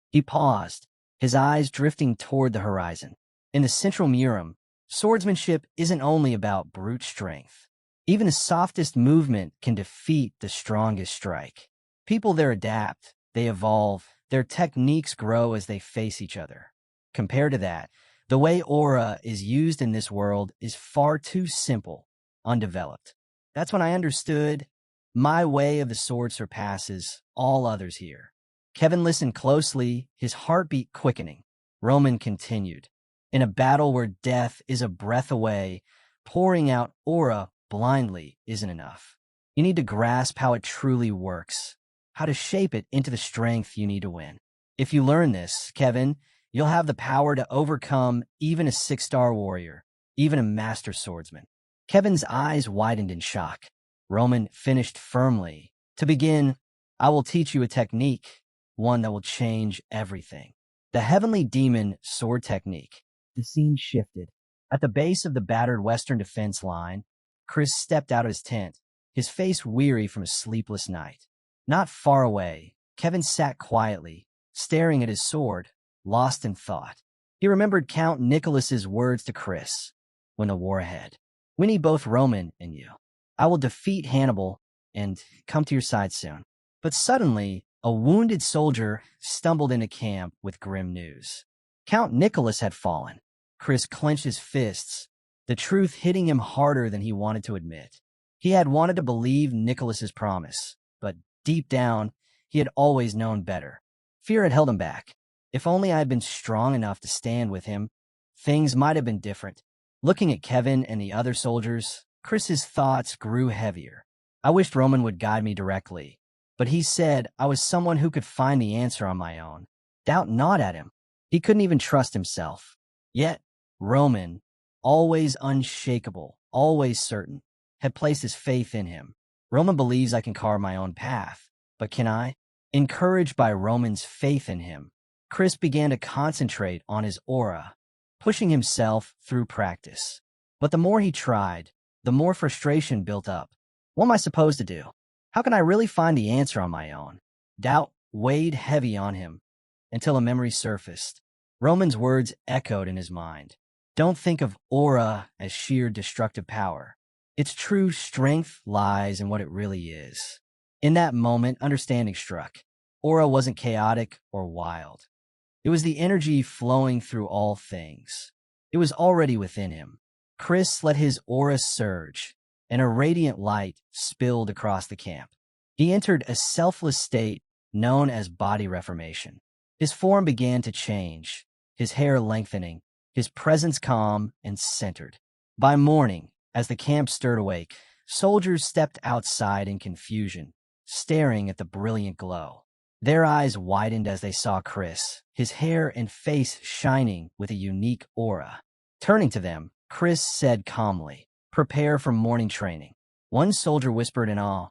He paused, his eyes drifting toward the horizon. In the central murum Swordsmanship isn't only about brute strength. Even the softest movement can defeat the strongest strike. People there adapt, they evolve, their techniques grow as they face each other. Compared to that, the way aura is used in this world is far too simple, undeveloped. That's when I understood my way of the sword surpasses all others here. Kevin listened closely, his heartbeat quickening. Roman continued. In a battle where death is a breath away, pouring out aura blindly isn't enough. You need to grasp how it truly works, how to shape it into the strength you need to win. If you learn this, Kevin, you'll have the power to overcome even a 6-star warrior, even a master swordsman. Kevin's eyes widened in shock. Roman finished firmly. To begin, I will teach you a technique, one that will change everything. The heavenly demon sword technique. The scene shifted. At the base of the battered western defense line, Chris stepped out of his tent, his face weary from a sleepless night. Not far away, Kevin sat quietly, staring at his sword, lost in thought. He remembered Count Nicholas's words to Chris when the war ahead. We need both Roman and you. I will defeat Hannibal and come to your side soon. But suddenly, a wounded soldier stumbled into camp with grim news. Count Nicholas had fallen. Chris clenched his fists, the truth hitting him harder than he wanted to admit. He had wanted to believe Nicholas's promise, but deep down, he had always known better. Fear had held him back. If only I had been strong enough to stand with him, things might have been different. Looking at Kevin and the other soldiers, Chris's thoughts grew heavier. I wished Roman would guide me directly, but he said I was someone who could find the answer on my own. Doubt gnawed at him. He couldn't even trust himself. Yet, Roman, always unshakable, always certain, had placed his faith in him. Roman believes I can carve my own path, but can I? Encouraged by Roman's faith in him, Chris began to concentrate on his aura, pushing himself through practice. But the more he tried, the more frustration built up. What am I supposed to do? How can I really find the answer on my own? Doubt weighed heavy on him until a memory surfaced. Roman's words echoed in his mind. Don't think of aura as sheer destructive power. Its true strength lies in what it really is. In that moment, understanding struck. Aura wasn't chaotic or wild. It was the energy flowing through all things. It was already within him. Chris let his aura surge, and a radiant light spilled across the camp. He entered a selfless state known as body reformation. His form began to change, his hair lengthening, his presence calm and centered. By morning, as the camp stirred awake, soldiers stepped outside in confusion, staring at the brilliant glow. Their eyes widened as they saw Chris, his hair and face shining with a unique aura. Turning to them, Chris said calmly, "Prepare for morning training." One soldier whispered in awe,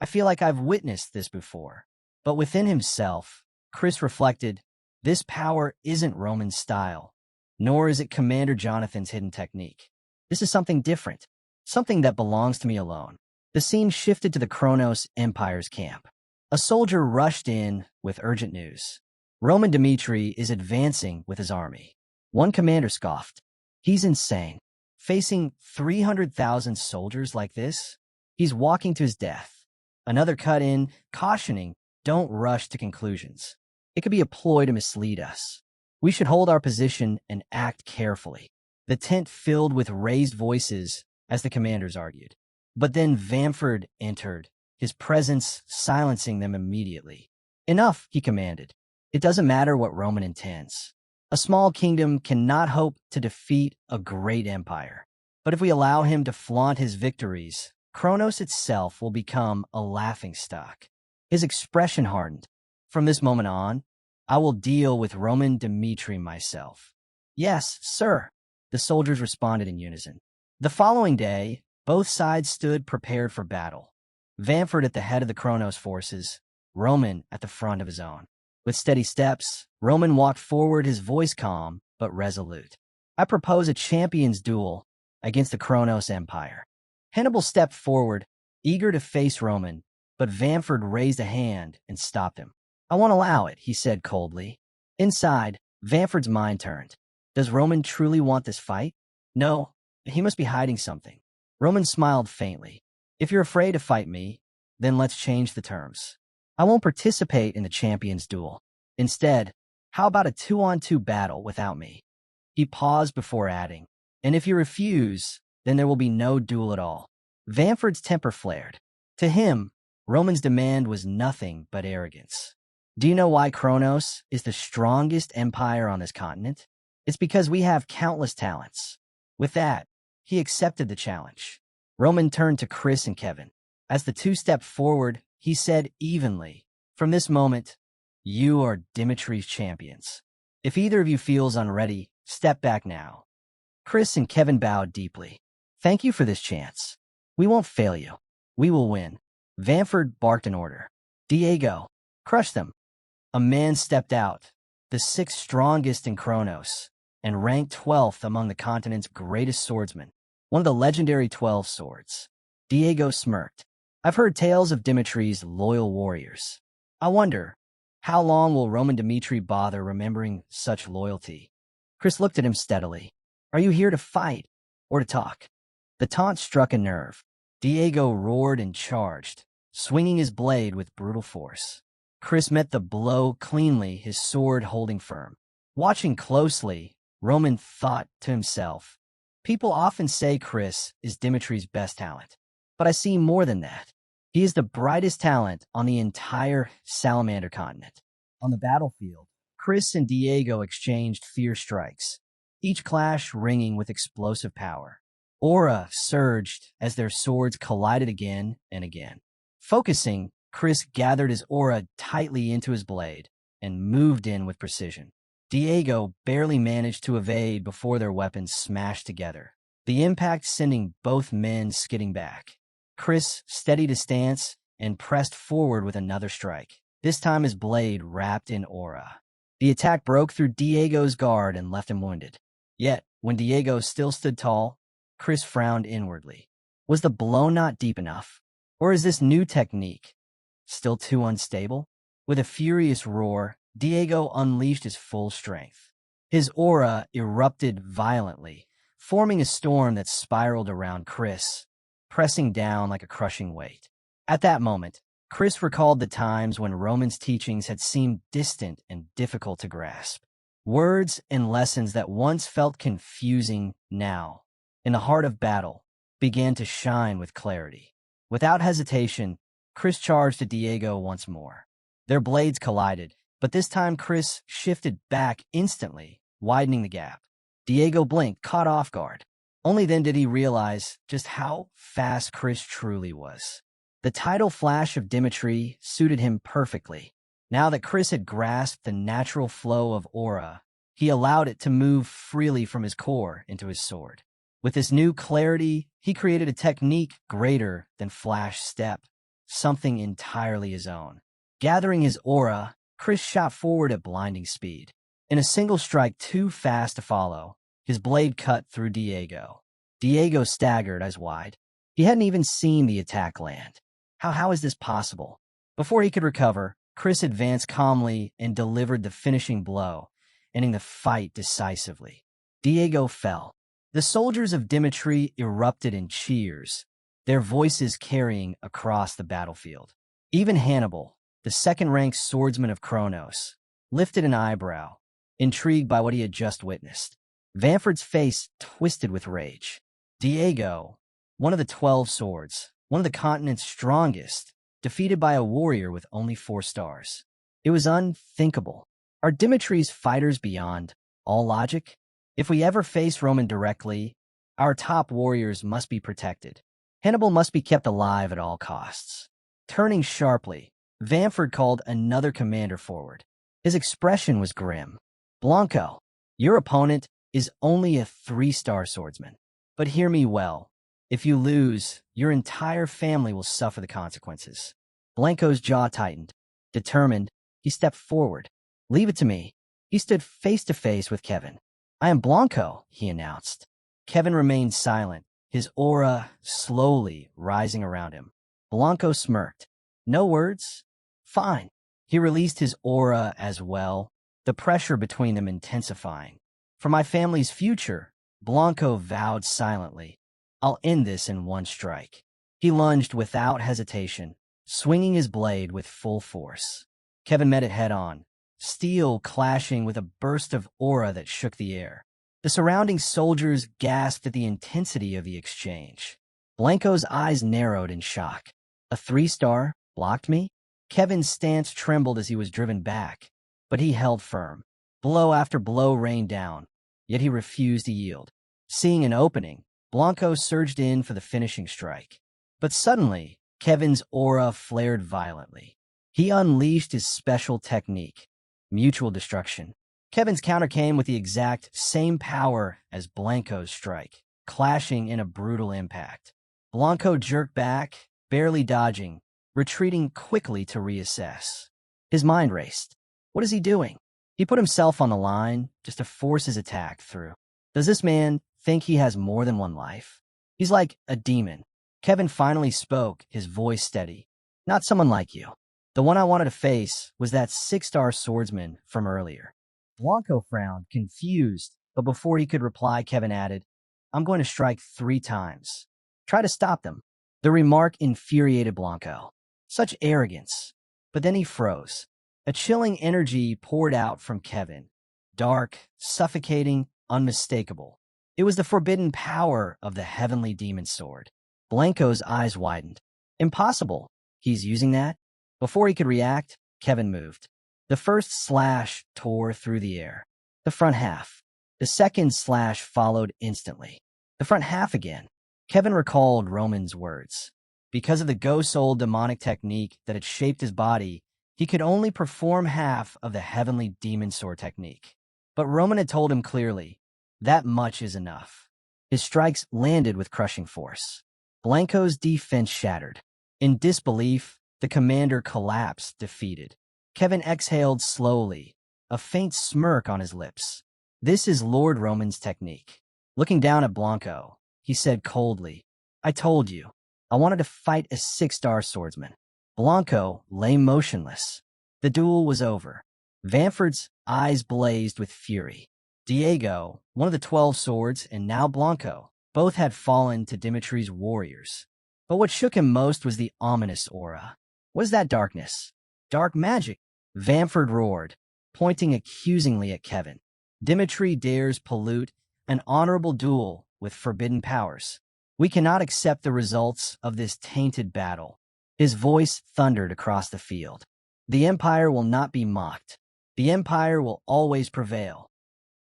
"I feel like I've witnessed this before." But within himself, Chris reflected, this power isn't Roman's style, nor is it Commander Jonathan's hidden technique. This is something different, something that belongs to me alone. The scene shifted to the Kronos Empire's camp. A soldier rushed in with urgent news. Roman Dmitri is advancing with his army. One commander scoffed. He's insane. Facing 300,000 soldiers like this? He's walking to his death. Another cut in, cautioning, don't rush to conclusions. It could be a ploy to mislead us. We should hold our position and act carefully. The tent filled with raised voices as the commanders argued. But then Vamford entered, his presence silencing them immediately. Enough, he commanded. It doesn't matter what Roman intends. A small kingdom cannot hope to defeat a great empire. But if we allow him to flaunt his victories, Kronos itself will become a laughingstock. His expression hardened. From this moment on, I will deal with Roman Dmitri myself. Yes, sir, the soldiers responded in unison. The following day, both sides stood prepared for battle. Vamford at the head of the Kronos forces, Roman at the front of his own. With steady steps, Roman walked forward, his voice calm but resolute. I propose a champion's duel against the Kronos Empire. Hannibal stepped forward, eager to face Roman, but Vamford raised a hand and stopped him. I won't allow it, he said coldly. Inside, Vamford's mind turned. Does Roman truly want this fight? No, he must be hiding something. Roman smiled faintly. If you're afraid to fight me, then let's change the terms. I won't participate in the champions duel. Instead, how about a 2-on-2 battle without me? He paused before adding, and if you refuse, then there will be no duel at all. Vanford's temper flared. To him, Roman's demand was nothing but arrogance. Do you know why Kronos is the strongest empire on this continent? It's because we have countless talents. With that, he accepted the challenge. Roman turned to Chris and Kevin. As the two stepped forward, he said evenly, "From this moment, you are Dimitri's champions. If either of you feels unready, step back now." Chris and Kevin bowed deeply. "Thank you for this chance. We won't fail you. We will win." Vanford barked an order. "Diego, crush them." A man stepped out, the sixth strongest in Kronos, and ranked 12th among the continent's greatest swordsmen, one of the legendary 12 swords. Diego smirked. "I've heard tales of Dimitri's loyal warriors. I wonder, how long will Roman Dimitri bother remembering such loyalty?" Chris looked at him steadily. "Are you here to fight or to talk?" The taunt struck a nerve. Diego roared and charged, swinging his blade with brutal force. Chris met the blow cleanly, his sword holding firm. Watching closely, Roman thought to himself, "People often say Chris is Dimitri's best talent, but I see more than that. He is the brightest talent on the entire Salamander continent." On the battlefield, Chris and Diego exchanged fierce strikes, each clash ringing with explosive power. Aura surged as their swords collided again and again. Focusing, Chris gathered his aura tightly into his blade and moved in with precision. Diego barely managed to evade before their weapons smashed together, the impact sending both men skidding back. Chris steadied his stance and pressed forward with another strike, this time his blade wrapped in aura. The attack broke through Diego's guard and left him wounded. Yet, when Diego still stood tall, Chris frowned inwardly. Was the blow not deep enough? Or is this new technique still too unstable? With a furious roar, Diego unleashed his full strength. His aura erupted violently, forming a storm that spiraled around Chris, pressing down like a crushing weight. At that moment, Chris recalled the times when Roman's teachings had seemed distant and difficult to grasp. Words and lessons that once felt confusing now, in the heart of battle, began to shine with clarity. Without hesitation, Chris charged at Diego once more. Their blades collided, but this time Chris shifted back instantly, widening the gap. Diego blinked, caught off guard. Only then did he realize just how fast Chris truly was. The tidal flash of Dimitri suited him perfectly. Now that Chris had grasped the natural flow of aura, he allowed it to move freely from his core into his sword. With this new clarity, he created a technique greater than flash step, something entirely his own. Gathering his aura, Chris shot forward at blinding speed. In a single strike too fast to follow, his blade cut through Diego. Diego staggered, eyes wide. He hadn't even seen the attack land. How is this possible? Before he could recover, Chris advanced calmly and delivered the finishing blow, ending the fight decisively. Diego fell. The soldiers of Dimitri erupted in cheers, their voices carrying across the battlefield. Even Hannibal, the second-ranked swordsman of Kronos, lifted an eyebrow, intrigued by what he had just witnessed. Vanford's face twisted with rage. Diego, one of the 12 swords, one of the continent's strongest, defeated by a warrior with only 4 stars. It was unthinkable. Are Dimitri's fighters beyond all logic? If we ever face Roman directly, our top warriors must be protected. Hannibal must be kept alive at all costs. Turning sharply, Vanford called another commander forward. His expression was grim. "Blanco, your opponent is only a 3-star swordsman. But hear me well. If you lose, your entire family will suffer the consequences." Blanco's jaw tightened. Determined, he stepped forward. "Leave it to me." He stood face to face with Kevin. "I am Blanco," he announced. Kevin remained silent, his aura slowly rising around him. Blanco smirked. "No words? Fine." He released his aura as well, the pressure between them intensifying. "For my family's future, Blanco vowed silently, "I'll end this in one strike." He lunged without hesitation, swinging his blade with full force. Kevin met it head-on, steel clashing with a burst of aura that shook the air. The surrounding soldiers gasped at the intensity of the exchange. Blanco's eyes narrowed in shock. A 3-star blocked me? Kevin's stance trembled as he was driven back, but he held firm. Blow after blow rained down, yet he refused to yield. Seeing an opening, Blanco surged in for the finishing strike. But suddenly, Kevin's aura flared violently. He unleashed his special technique, mutual destruction. Kevin's counter came with the exact same power as Blanco's strike, clashing in a brutal impact. Blanco jerked back, barely dodging, retreating quickly to reassess. His mind raced. What is he doing? He put himself on the line just to force his attack through. Does this man think he has more than one life? He's like a demon. Kevin finally spoke, his voice steady. Not someone like you. The one I wanted to face was that 6-star swordsman from earlier. Blanco frowned, confused, but before he could reply, Kevin added, I'm going to strike 3 times. Try to stop them. The remark infuriated Blanco. Such arrogance. But then he froze. A chilling energy poured out from Kevin. Dark, suffocating, unmistakable. It was the forbidden power of the heavenly demon sword. Blanco's eyes widened. Impossible. He's using that? Before he could react, Kevin moved. The first slash tore through the air. The front half. The second slash followed instantly. The front half again. Kevin recalled Roman's words. Because of the ghost-soul demonic technique that had shaped his body, he could only perform half of the heavenly demon sword technique. But Roman had told him clearly, that much is enough. His strikes landed with crushing force. Blanco's defense shattered. In disbelief, the commander collapsed, defeated. Kevin exhaled slowly, a faint smirk on his lips. This is Lord Roman's technique. Looking down at Blanco, he said coldly, I told you, I wanted to fight a 6-star swordsman. Blanco lay motionless. The duel was over. Vanford's eyes blazed with fury. Diego, one of the 12 swords, and now Blanco, both had fallen to Dimitri's warriors. But what shook him most was the ominous aura. What is that darkness? Dark magic, Vanford roared, pointing accusingly at Kevin. Dimitri dares pollute an honorable duel with forbidden powers. We cannot accept the results of this tainted battle. His voice thundered across the field. The Empire will not be mocked. The Empire will always prevail.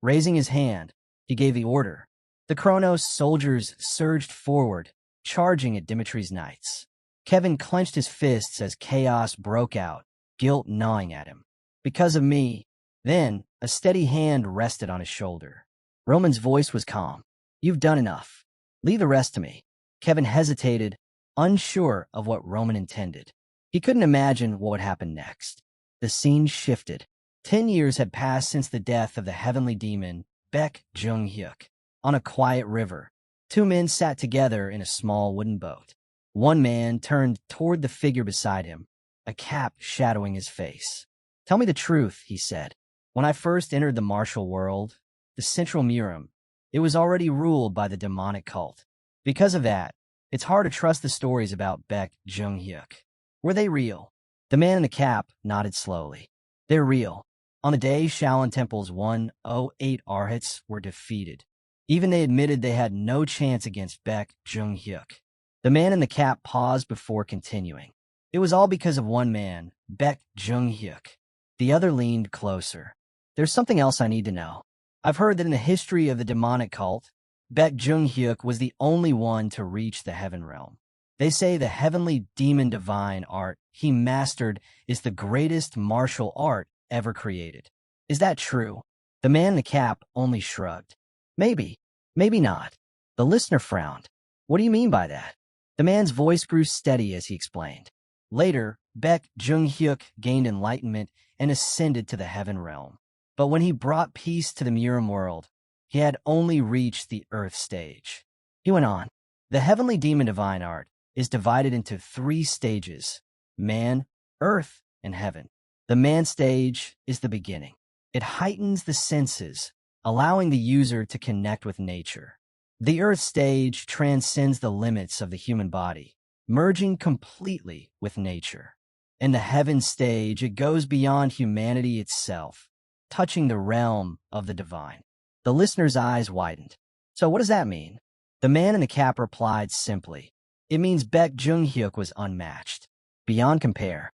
Raising his hand, he gave the order. The Kronos soldiers surged forward, charging at Dimitri's knights. Kevin clenched his fists as chaos broke out, guilt gnawing at him. Because of me. Then, a steady hand rested on his shoulder. Roman's voice was calm. You've done enough. Leave the rest to me. Kevin hesitated, unsure of what Roman intended. He couldn't imagine what would happen next. The scene shifted. 10 years had passed since the death of the heavenly demon, Baek Jung-hyuk. On a quiet river, 2 men sat together in a small wooden boat. One man turned toward the figure beside him, a cap shadowing his face. Tell me the truth, he said. When I first entered the martial world, the Central Murim, it was already ruled by the demonic cult. Because of that, it's hard to trust the stories about Baek Jung-hyuk. Were they real? The man in the cap nodded slowly. They're real. On the day Shaolin Temple's 108 Arhats were defeated, even they admitted they had no chance against Baek Jung-hyuk. The man in the cap paused before continuing. It was all because of one man, Baek Jung-hyuk. The other leaned closer. There's something else I need to know. I've heard that in the history of the demonic cult, Baek Jung-hyuk was the only one to reach the heaven realm. They say the heavenly demon divine art he mastered is the greatest martial art ever created. Is that true? The man in the cap only shrugged. Maybe, maybe not. The listener frowned. What do you mean by that? The man's voice grew steady as he explained. Later, Baek Jung-hyuk gained enlightenment and ascended to the heaven realm. But when he brought peace to the Murim world, he had only reached the earth stage. He went on. The heavenly demon divine art is divided into 3 stages: man, earth, and heaven. The man stage is the beginning. It heightens the senses, allowing the user to connect with nature. The Earth stage transcends the limits of the human body, merging completely with nature. In the heaven stage, it goes beyond humanity itself, touching the realm of the divine. The listener's eyes widened. So what does that mean? The man in the cap replied simply, it means Baek Jung-hyuk was unmatched, beyond compare.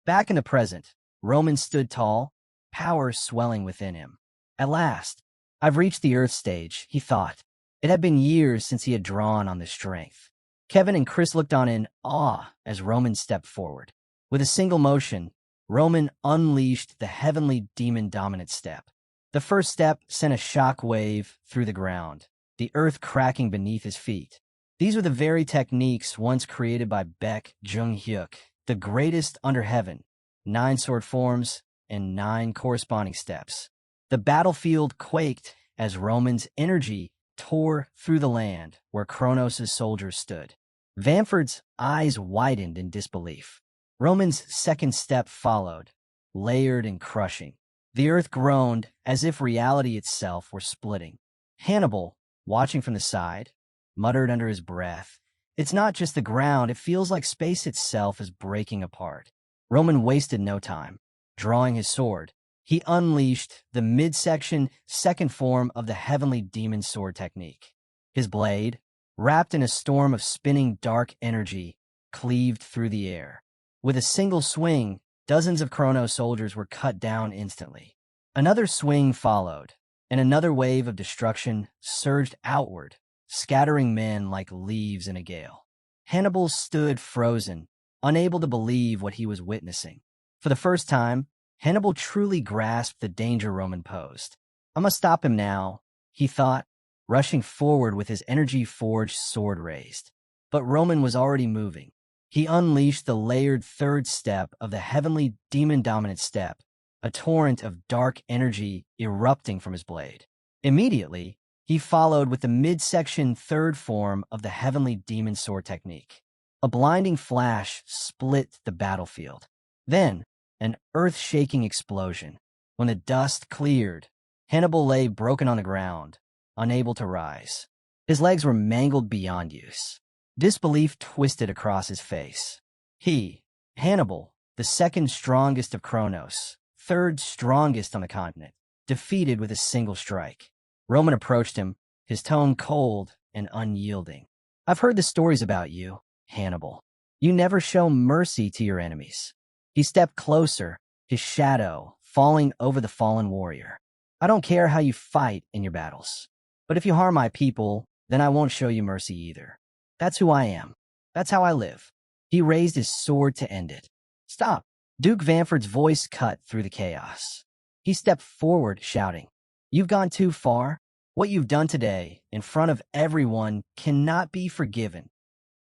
Back in the present, Roman stood tall, power swelling within him. At last, I've reached the Earth stage, he thought. It had been years since he had drawn on this strength. Kevin and Chris looked on in awe as Roman stepped forward. With a single motion, Roman unleashed the heavenly demon-dominant step. The first step sent a shock wave through the ground, the earth cracking beneath his feet. These were the very techniques once created by Baek Jung-hyuk, the greatest under heaven, 9 sword forms and 9 corresponding steps. The battlefield quaked as Roman's energy tore through the land where Kronos' soldiers stood. Vamford's eyes widened in disbelief. Roman's second step followed, layered and crushing. The earth groaned as if reality itself were splitting. Hannibal, watching from the side, muttered under his breath, it's not just the ground, it feels like space itself is breaking apart. Roman wasted no time. Drawing his sword, he unleashed the midsection second form of the heavenly demon sword technique. His blade, wrapped in a storm of spinning dark energy, cleaved through the air. With a single swing, dozens of Kronos soldiers were cut down instantly. Another swing followed, and another wave of destruction surged outward, scattering men like leaves in a gale. Hannibal stood frozen, unable to believe what he was witnessing. For the first time, Hannibal truly grasped the danger Roman posed. I must stop him now, he thought, rushing forward with his energy-forged sword raised. But Roman was already moving. He unleashed the layered third step of the heavenly demon-dominant step, a torrent of dark energy erupting from his blade. Immediately, he followed with the midsection third form of the heavenly demon sword technique. A blinding flash split the battlefield. Then, an earth-shaking explosion. When the dust cleared, Hannibal lay broken on the ground, unable to rise. His legs were mangled beyond use. Disbelief twisted across his face. He, Hannibal, the second strongest of Kronos, third strongest on the continent, defeated with a single strike. Roman approached him, his tone cold and unyielding. I've heard the stories about you, Hannibal. You never show mercy to your enemies. He stepped closer, his shadow falling over the fallen warrior. I don't care how you fight in your battles, but if you harm my people, then I won't show you mercy either. That's who I am. That's how I live. He raised his sword to end it. Stop! Duke Vamford's voice cut through the chaos. He stepped forward, shouting, You've gone too far. What you've done today, in front of everyone, cannot be forgiven.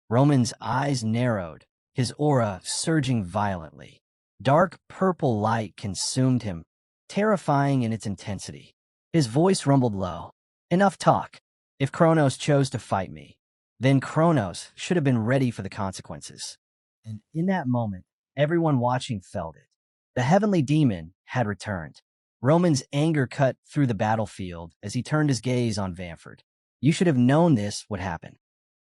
Roman's eyes narrowed, his aura surging violently. Dark purple light consumed him, terrifying in its intensity. His voice rumbled low. Enough talk. If Kronos chose to fight me, then Kronos should have been ready for the consequences. And in that moment, everyone watching felt it. The heavenly demon had returned. Roman's anger cut through the battlefield as he turned his gaze on Vamford. You should have known this would happen.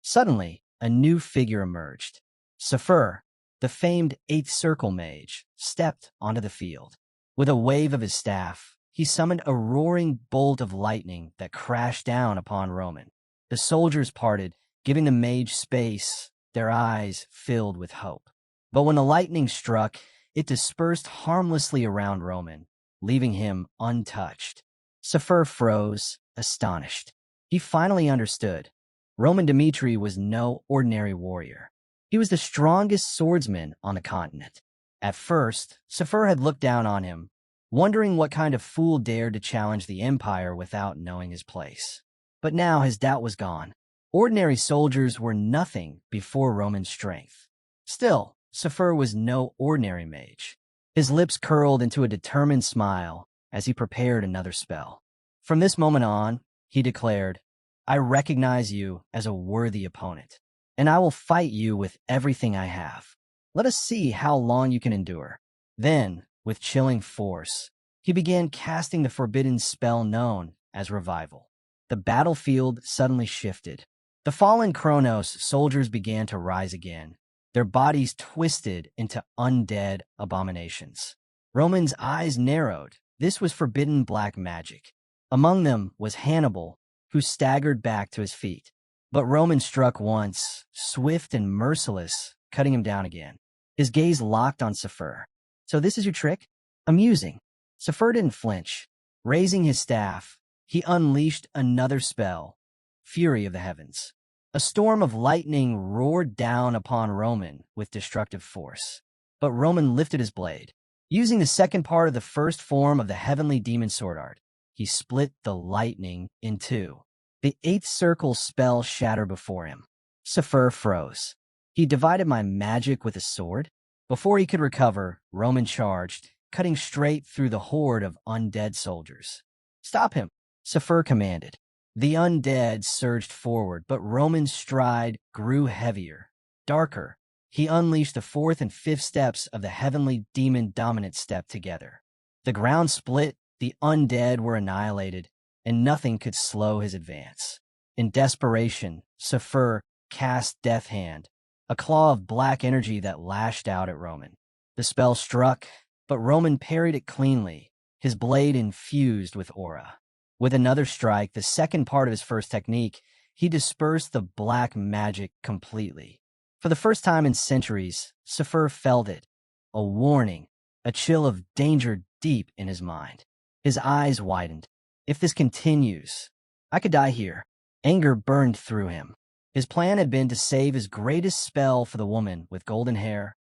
Suddenly, a new figure emerged. Saphir, the famed Eighth Circle mage, stepped onto the field. With a wave of his staff, he summoned a roaring bolt of lightning that crashed down upon Roman. The soldiers parted, giving the mage space, their eyes filled with hope. But when the lightning struck, it dispersed harmlessly around Roman, leaving him untouched. Saphir froze, astonished. He finally understood. Roman Dmitri was no ordinary warrior. He was the strongest swordsman on the continent. At first, Saphir had looked down on him, wondering what kind of fool dared to challenge the Empire without knowing his place. But now his doubt was gone. Ordinary soldiers were nothing before Roman's strength. Still, Saphir was no ordinary mage. His lips curled into a determined smile as he prepared another spell. From this moment on, he declared, I recognize you as a worthy opponent, and I will fight you with everything I have. Let us see how long you can endure. Then, with chilling force, he began casting the forbidden spell known as revival. The battlefield suddenly shifted. The fallen Kronos soldiers began to rise again, their bodies twisted into undead abominations. Roman's eyes narrowed. This was forbidden black magic. Among them was Hannibal, who staggered back to his feet. But Roman struck once, swift and merciless, cutting him down again. His gaze locked on Sefer. "So this is your trick? Amusing." Sefer didn't flinch. Raising his staff, he unleashed another spell, Fury of the Heavens. A storm of lightning roared down upon Roman with destructive force. But Roman lifted his blade. Using the second part of the first form of the heavenly demon sword art, he split the lightning in two. The eighth circle spell shattered before him. Sefer froze. He divided my magic with a sword? Before he could recover, Roman charged, cutting straight through the horde of undead soldiers. "Stop him," Sefer commanded. The undead surged forward, but Roman's stride grew heavier, darker. He unleashed the fourth and fifth steps of the heavenly demon dominant step together. The ground split, the undead were annihilated, and nothing could slow his advance. In desperation, Sefer cast Death Hand, a claw of black energy that lashed out at Roman. The spell struck, but Roman parried it cleanly, his blade infused with aura. With another strike, the second part of his first technique, he dispersed the black magic completely. For the first time in centuries, Sefer felt it, a warning, a chill of danger deep in his mind. His eyes widened. If this continues, I could die here. Anger burned through him. His plan had been to save his greatest spell for the woman with golden hair,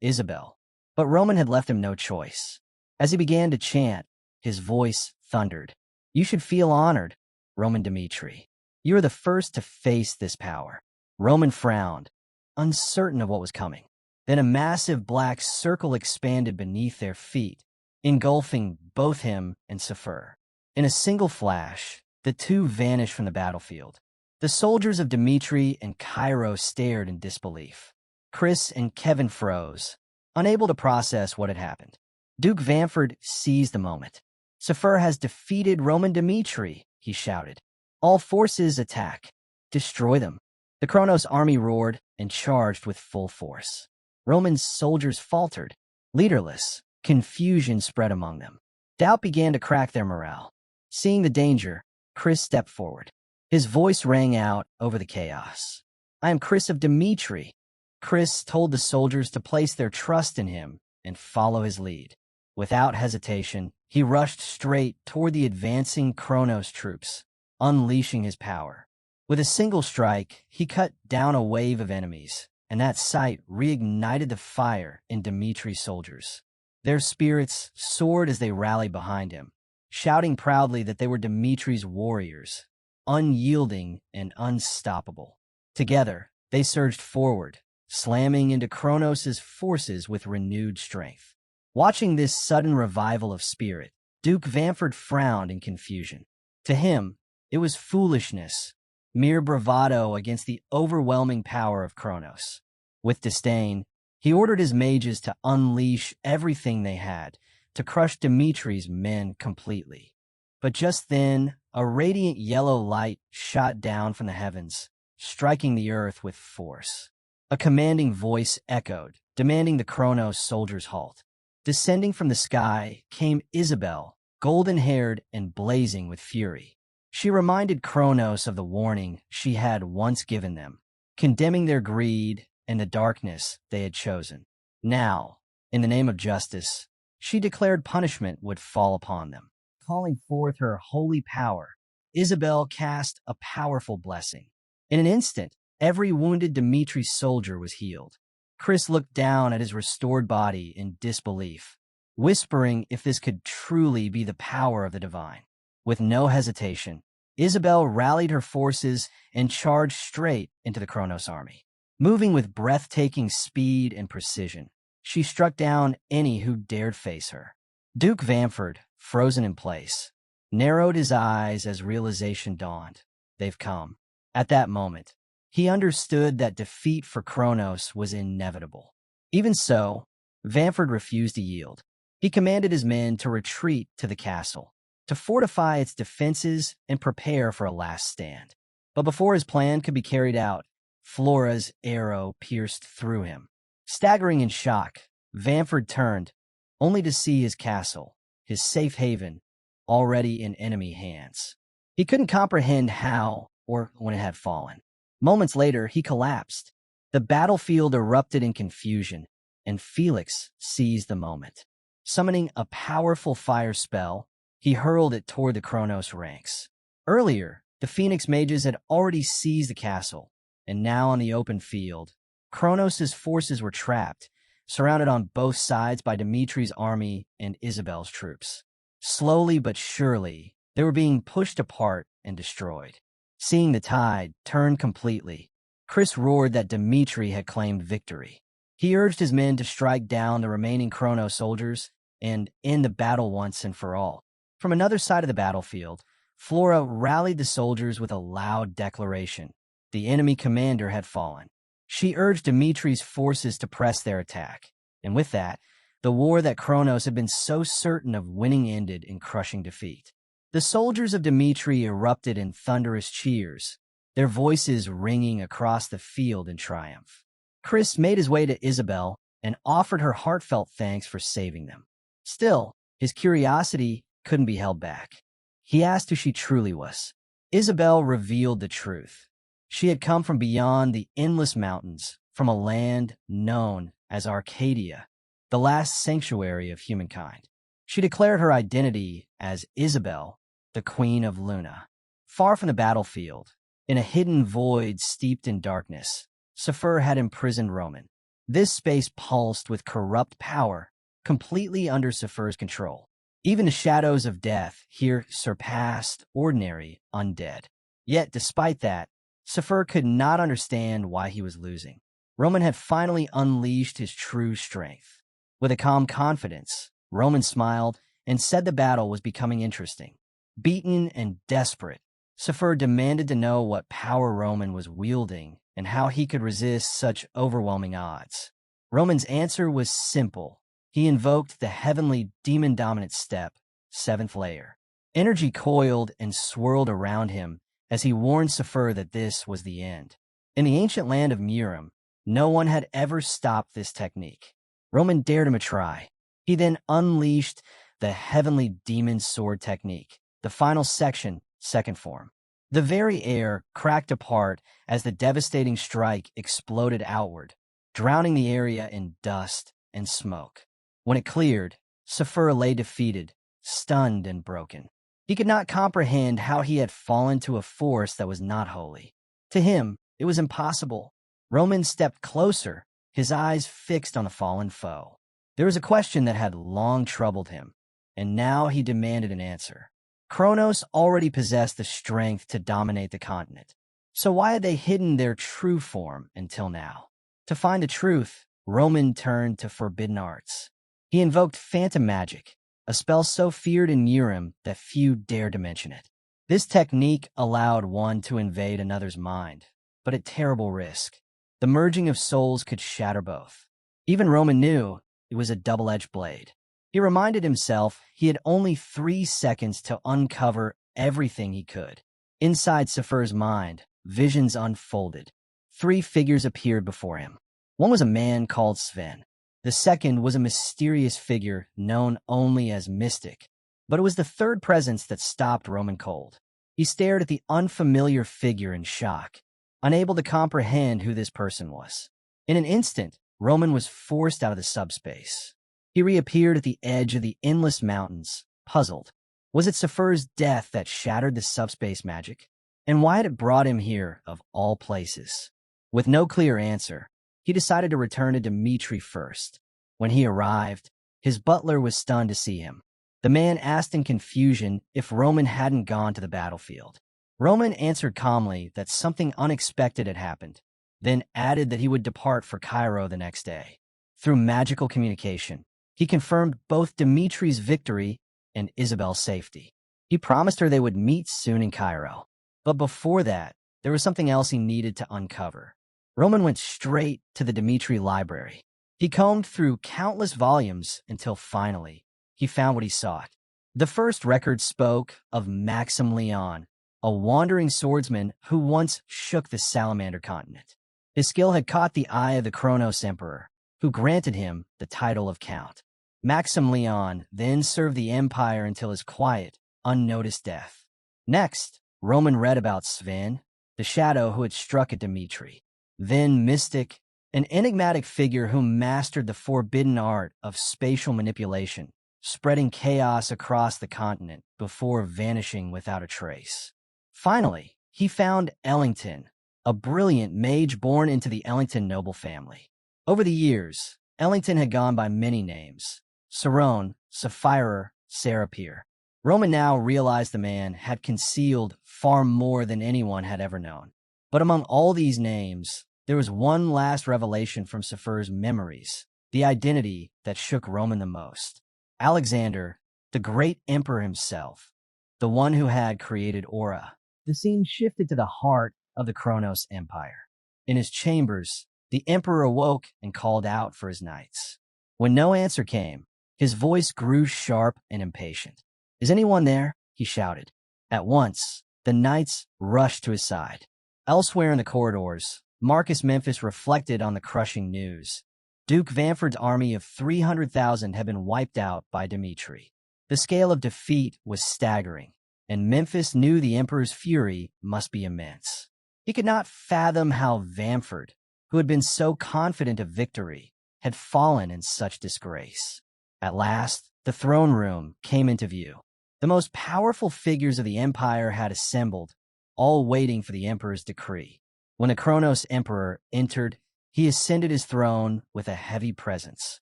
Isabel. But Roman had left him no choice. As he began to chant, his voice thundered. "You should feel honored, Roman Dmitri. You are the first to face this power." Roman frowned, uncertain of what was coming. Then a massive black circle expanded beneath their feet, engulfing both him and Sefer. In a single flash, the two vanished from the battlefield. The soldiers of Dmitri and Cairo stared in disbelief. Chris and Kevin froze, unable to process what had happened. Duke Vanford seized the moment. "Sefer has defeated Roman Dmitri," he shouted. "All forces attack. Destroy them." The Kronos army roared and charged with full force. Roman's soldiers faltered. Leaderless, confusion spread among them. Doubt began to crack their morale. Seeing the danger, Chris stepped forward. His voice rang out over the chaos. "I am Chris of Dmitri." Chris told the soldiers to place their trust in him and follow his lead. Without hesitation, he rushed straight toward the advancing Kronos troops, unleashing his power. With a single strike, he cut down a wave of enemies, and that sight reignited the fire in Dmitri's soldiers. Their spirits soared as they rallied behind him, shouting proudly that they were Dmitri's warriors, unyielding and unstoppable. Together, they surged forward, slamming into Kronos' forces with renewed strength. Watching this sudden revival of spirit, Duke Vanford frowned in confusion. To him, it was foolishness, mere bravado against the overwhelming power of Kronos. With disdain, he ordered his mages to unleash everything they had, to crush Dmitri's men completely. But just then, a radiant yellow light shot down from the heavens, striking the earth with force. A commanding voice echoed, demanding the Kronos soldiers halt. Descending from the sky came Isabel, golden-haired and blazing with fury. She reminded Kronos of the warning she had once given them, condemning their greed and the darkness they had chosen. Now, in the name of justice, she declared punishment would fall upon them. Calling forth her holy power, Isabel cast a powerful blessing. In an instant, every wounded Dmitri soldier was healed. Chris looked down at his restored body in disbelief, whispering if this could truly be the power of the divine. With no hesitation, Isabel rallied her forces and charged straight into the Kronos army. Moving with breathtaking speed and precision, she struck down any who dared face her. Duke Vanford, frozen in place, narrowed his eyes as realization dawned. They've come. At that moment, he understood that defeat for Kronos was inevitable. Even so, Vanford refused to yield. He commanded his men to retreat to the castle. to fortify its defenses and prepare for a last stand. But before his plan could be carried out, Flora's arrow pierced through him. Staggering in shock, Vamford turned, only to see his castle, his safe haven, already in enemy hands. He couldn't comprehend how or when it had fallen. Moments later, he collapsed. The battlefield erupted in confusion, and Felix seized the moment. Summoning a powerful fire spell, he hurled it toward the Kronos ranks. Earlier, the Phoenix mages had already seized the castle, and now on the open field, Kronos' forces were trapped, surrounded on both sides by Dimitri's army and Isabel's troops. Slowly but surely, they were being pushed apart and destroyed. Seeing the tide turn completely, Chris roared that Dimitri had claimed victory. He urged his men to strike down the remaining Kronos soldiers and end the battle once and for all. From another side of the battlefield, Flora rallied the soldiers with a loud declaration. The enemy commander had fallen. She urged Dimitri's forces to press their attack, and with that, the war that Kronos had been so certain of winning ended in crushing defeat. The soldiers of Dimitri erupted in thunderous cheers, their voices ringing across the field in triumph. Chris made his way to Isabel and offered her heartfelt thanks for saving them. Still, his curiosity couldn't be held back. He asked who she truly was. Isabel revealed the truth. She had come from beyond the endless mountains, from a land known as Arcadia, the last sanctuary of humankind. She declared her identity as Isabel, the Queen of Luna. Far from the battlefield, in a hidden void steeped in darkness, Sephir had imprisoned Roman. This space pulsed with corrupt power, completely under Sephir's control. Even the shadows of death here surpassed ordinary undead. Yet, despite that, Sephir could not understand why he was losing. Roman had finally unleashed his true strength. With a calm confidence, Roman smiled and said the battle was becoming interesting. Beaten and desperate, Sephir demanded to know what power Roman was wielding and how he could resist such overwhelming odds. Roman's answer was simple. He invoked the heavenly demon-dominant step, 7th layer. Energy coiled and swirled around him as he warned Sephir that this was the end. In the ancient land of Murim, no one had ever stopped this technique. Roman dared him a try. He then unleashed the heavenly demon sword technique, the final section, 2nd form. The very air cracked apart as the devastating strike exploded outward, drowning the area in dust and smoke. When it cleared, Sephir lay defeated, stunned and broken. He could not comprehend how he had fallen to a force that was not holy. To him, it was impossible. Roman stepped closer, his eyes fixed on the fallen foe. There was a question that had long troubled him, and now he demanded an answer. Kronos already possessed the strength to dominate the continent. So why had they hidden their true form until now? To find the truth, Roman turned to forbidden arts. He invoked phantom magic, a spell so feared in Murim that few dared to mention it. This technique allowed one to invade another's mind, but at terrible risk. The merging of souls could shatter both. Even Roman knew it was a double-edged blade. He reminded himself he had only 3 seconds to uncover everything he could. Inside Sephir's mind, visions unfolded. 3 figures appeared before him. One was a man called Sven. The second was a mysterious figure known only as Mystic. But it was the third presence that stopped Roman cold. He stared at the unfamiliar figure in shock, unable to comprehend who this person was. In an instant, Roman was forced out of the subspace. He reappeared at the edge of the endless mountains, puzzled. Was it Sephir's death that shattered the subspace magic? And why had it brought him here, of all places? With no clear answer, he decided to return to Dimitri first. When he arrived, his butler was stunned to see him. The man asked in confusion if Roman hadn't gone to the battlefield. Roman answered calmly that something unexpected had happened, then added that he would depart for Cairo the next day. Through magical communication, he confirmed both Dimitri's victory and Isabel's safety. He promised her they would meet soon in Cairo. But before that, there was something else he needed to uncover. Roman went straight to the Dimitri library. He combed through countless volumes until finally, he found what he sought. The first record spoke of Maximilian, a wandering swordsman who once shook the Salamander continent. His skill had caught the eye of the Kronos Emperor, who granted him the title of Count. Maximilian then served the empire until his quiet, unnoticed death. Next, Roman read about Sven, the shadow who had struck at Dmitri. Then Mystic, an enigmatic figure who mastered the forbidden art of spatial manipulation, spreading chaos across the continent before vanishing without a trace. Finally, he found Ellington, a brilliant mage born into the Ellington noble family. Over the years, Ellington had gone by many names: Sarone, Sapphire, Serapir. Roman now realized the man had concealed far more than anyone had ever known. But among all these names, there was one last revelation from Sapphire's memories, the identity that shook Roman the most. Alexander, the great emperor himself, the one who had created Aura. The scene shifted to the heart of the Kronos Empire. In his chambers, the emperor awoke and called out for his knights. When no answer came, his voice grew sharp and impatient. "Is anyone there?" he shouted. At once, the knights rushed to his side. Elsewhere in the corridors, Marcus Memphis reflected on the crushing news. Duke Vanford's army of 300,000 had been wiped out by Dmitri. The scale of defeat was staggering, and Memphis knew the emperor's fury must be immense. He could not fathom how Vanford, who had been so confident of victory, had fallen in such disgrace. At last, the throne room came into view. The most powerful figures of the empire had assembled, all waiting for the emperor's decree. When the Kronos emperor entered, he ascended his throne with a heavy presence.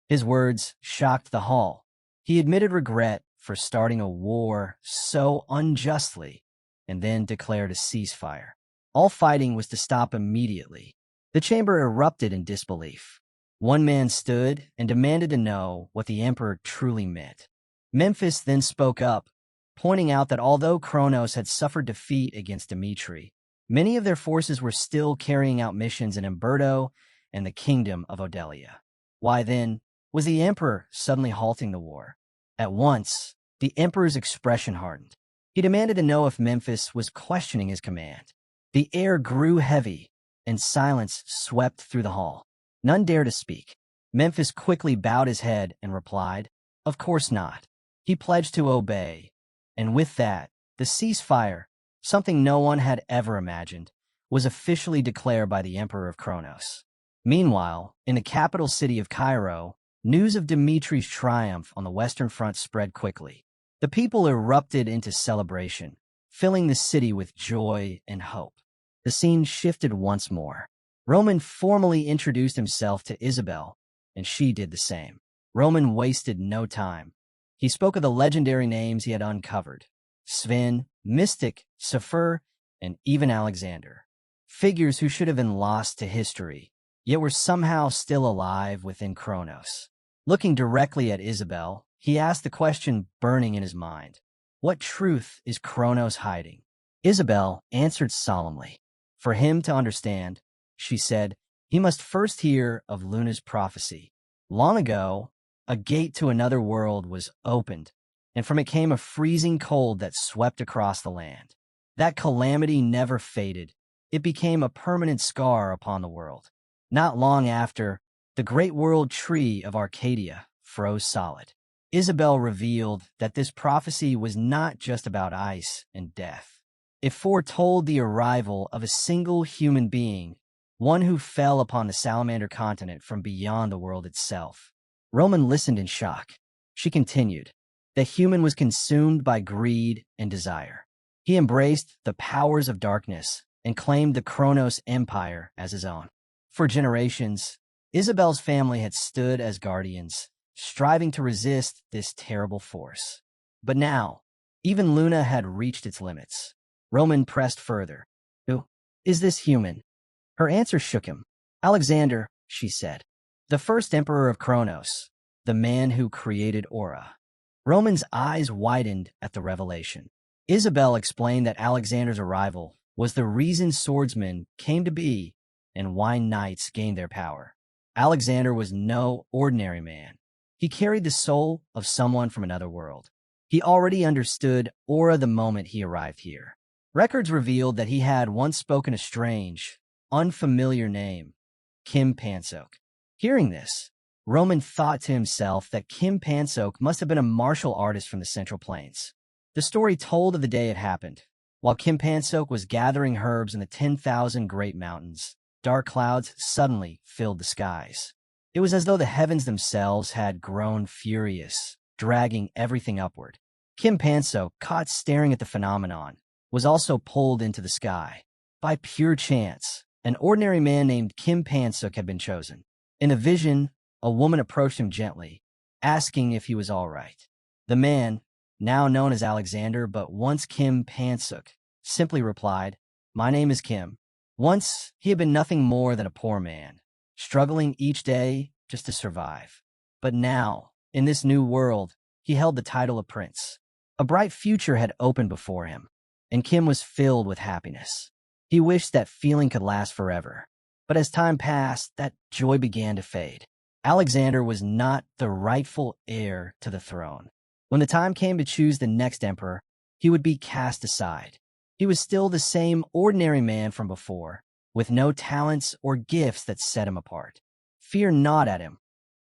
His words shocked the hall. He admitted regret for starting a war so unjustly and then declared a ceasefire. All fighting was to stop immediately. The chamber erupted in disbelief. One man stood and demanded to know what the emperor truly meant. Memphis then spoke up, pointing out that although Kronos had suffered defeat against Dmitri, many of their forces were still carrying out missions in Umberto and the kingdom of Odelia. Why then was the emperor suddenly halting the war? At once, the emperor's expression hardened. He demanded to know if Memphis was questioning his command. The air grew heavy, and silence swept through the hall. None dared to speak. Memphis quickly bowed his head and replied, "Of course not." He pledged to obey, and with that, the ceasefire, something no one had ever imagined, was officially declared by the Emperor of Kronos. Meanwhile, in the capital city of Cairo, news of Dimitri's triumph on the Western Front spread quickly. The people erupted into celebration, filling the city with joy and hope. The scene shifted once more. Roman formally introduced himself to Isabel, and she did the same. Roman wasted no time. He spoke of the legendary names he had uncovered: Sven, Mystic, Saphir, and even Alexander. Figures who should have been lost to history, yet were somehow still alive within Kronos. Looking directly at Isabel, he asked the question burning in his mind: what truth is Kronos hiding? Isabel answered solemnly. For him to understand, she said, he must first hear of Luna's prophecy. Long ago, a gate to another world was opened, and from it came a freezing cold that swept across the land. That calamity never faded. It became a permanent scar upon the world. Not long after, the great world tree of Arcadia froze solid. Isabel revealed that this prophecy was not just about ice and death. It foretold the arrival of a single human being, one who fell upon the Salamander continent from beyond the world itself. Roman listened in shock. She continued. The human was consumed by greed and desire. He embraced the powers of darkness and claimed the Kronos Empire as his own. For generations, Isabel's family had stood as guardians, striving to resist this terrible force. But now, even Luna had reached its limits. Roman pressed further. Who is this human? Her answer shook him. Alexander, she said, the first emperor of Kronos, the man who created Aura. Roman's eyes widened at the revelation. Isabel explained that Alexander's arrival was the reason swordsmen came to be and why knights gained their power. Alexander was no ordinary man. He carried the soul of someone from another world. He already understood aura the moment he arrived here. Records revealed that he had once spoken a strange, unfamiliar name, Kim Pansok. Hearing this, Roman thought to himself that Kim Pansok must have been a martial artist from the Central Plains. The story told of the day it happened. While Kim Pansok was gathering herbs in the 10,000 Great Mountains, dark clouds suddenly filled the skies. It was as though the heavens themselves had grown furious, dragging everything upward. Kim Pansok, caught staring at the phenomenon, was also pulled into the sky. By pure chance, an ordinary man named Kim Pansok had been chosen. In a vision, a woman approached him gently, asking if he was all right. The man, now known as Alexander but once Kim Pansok, simply replied, "My name is Kim." Once, he had been nothing more than a poor man, struggling each day just to survive. But now, in this new world, he held the title of prince. A bright future had opened before him, and Kim was filled with happiness. He wished that feeling could last forever. But as time passed, that joy began to fade. Alexander was not the rightful heir to the throne. When the time came to choose the next emperor, he would be cast aside. He was still the same ordinary man from before, with no talents or gifts that set him apart. Fear gnawed at him.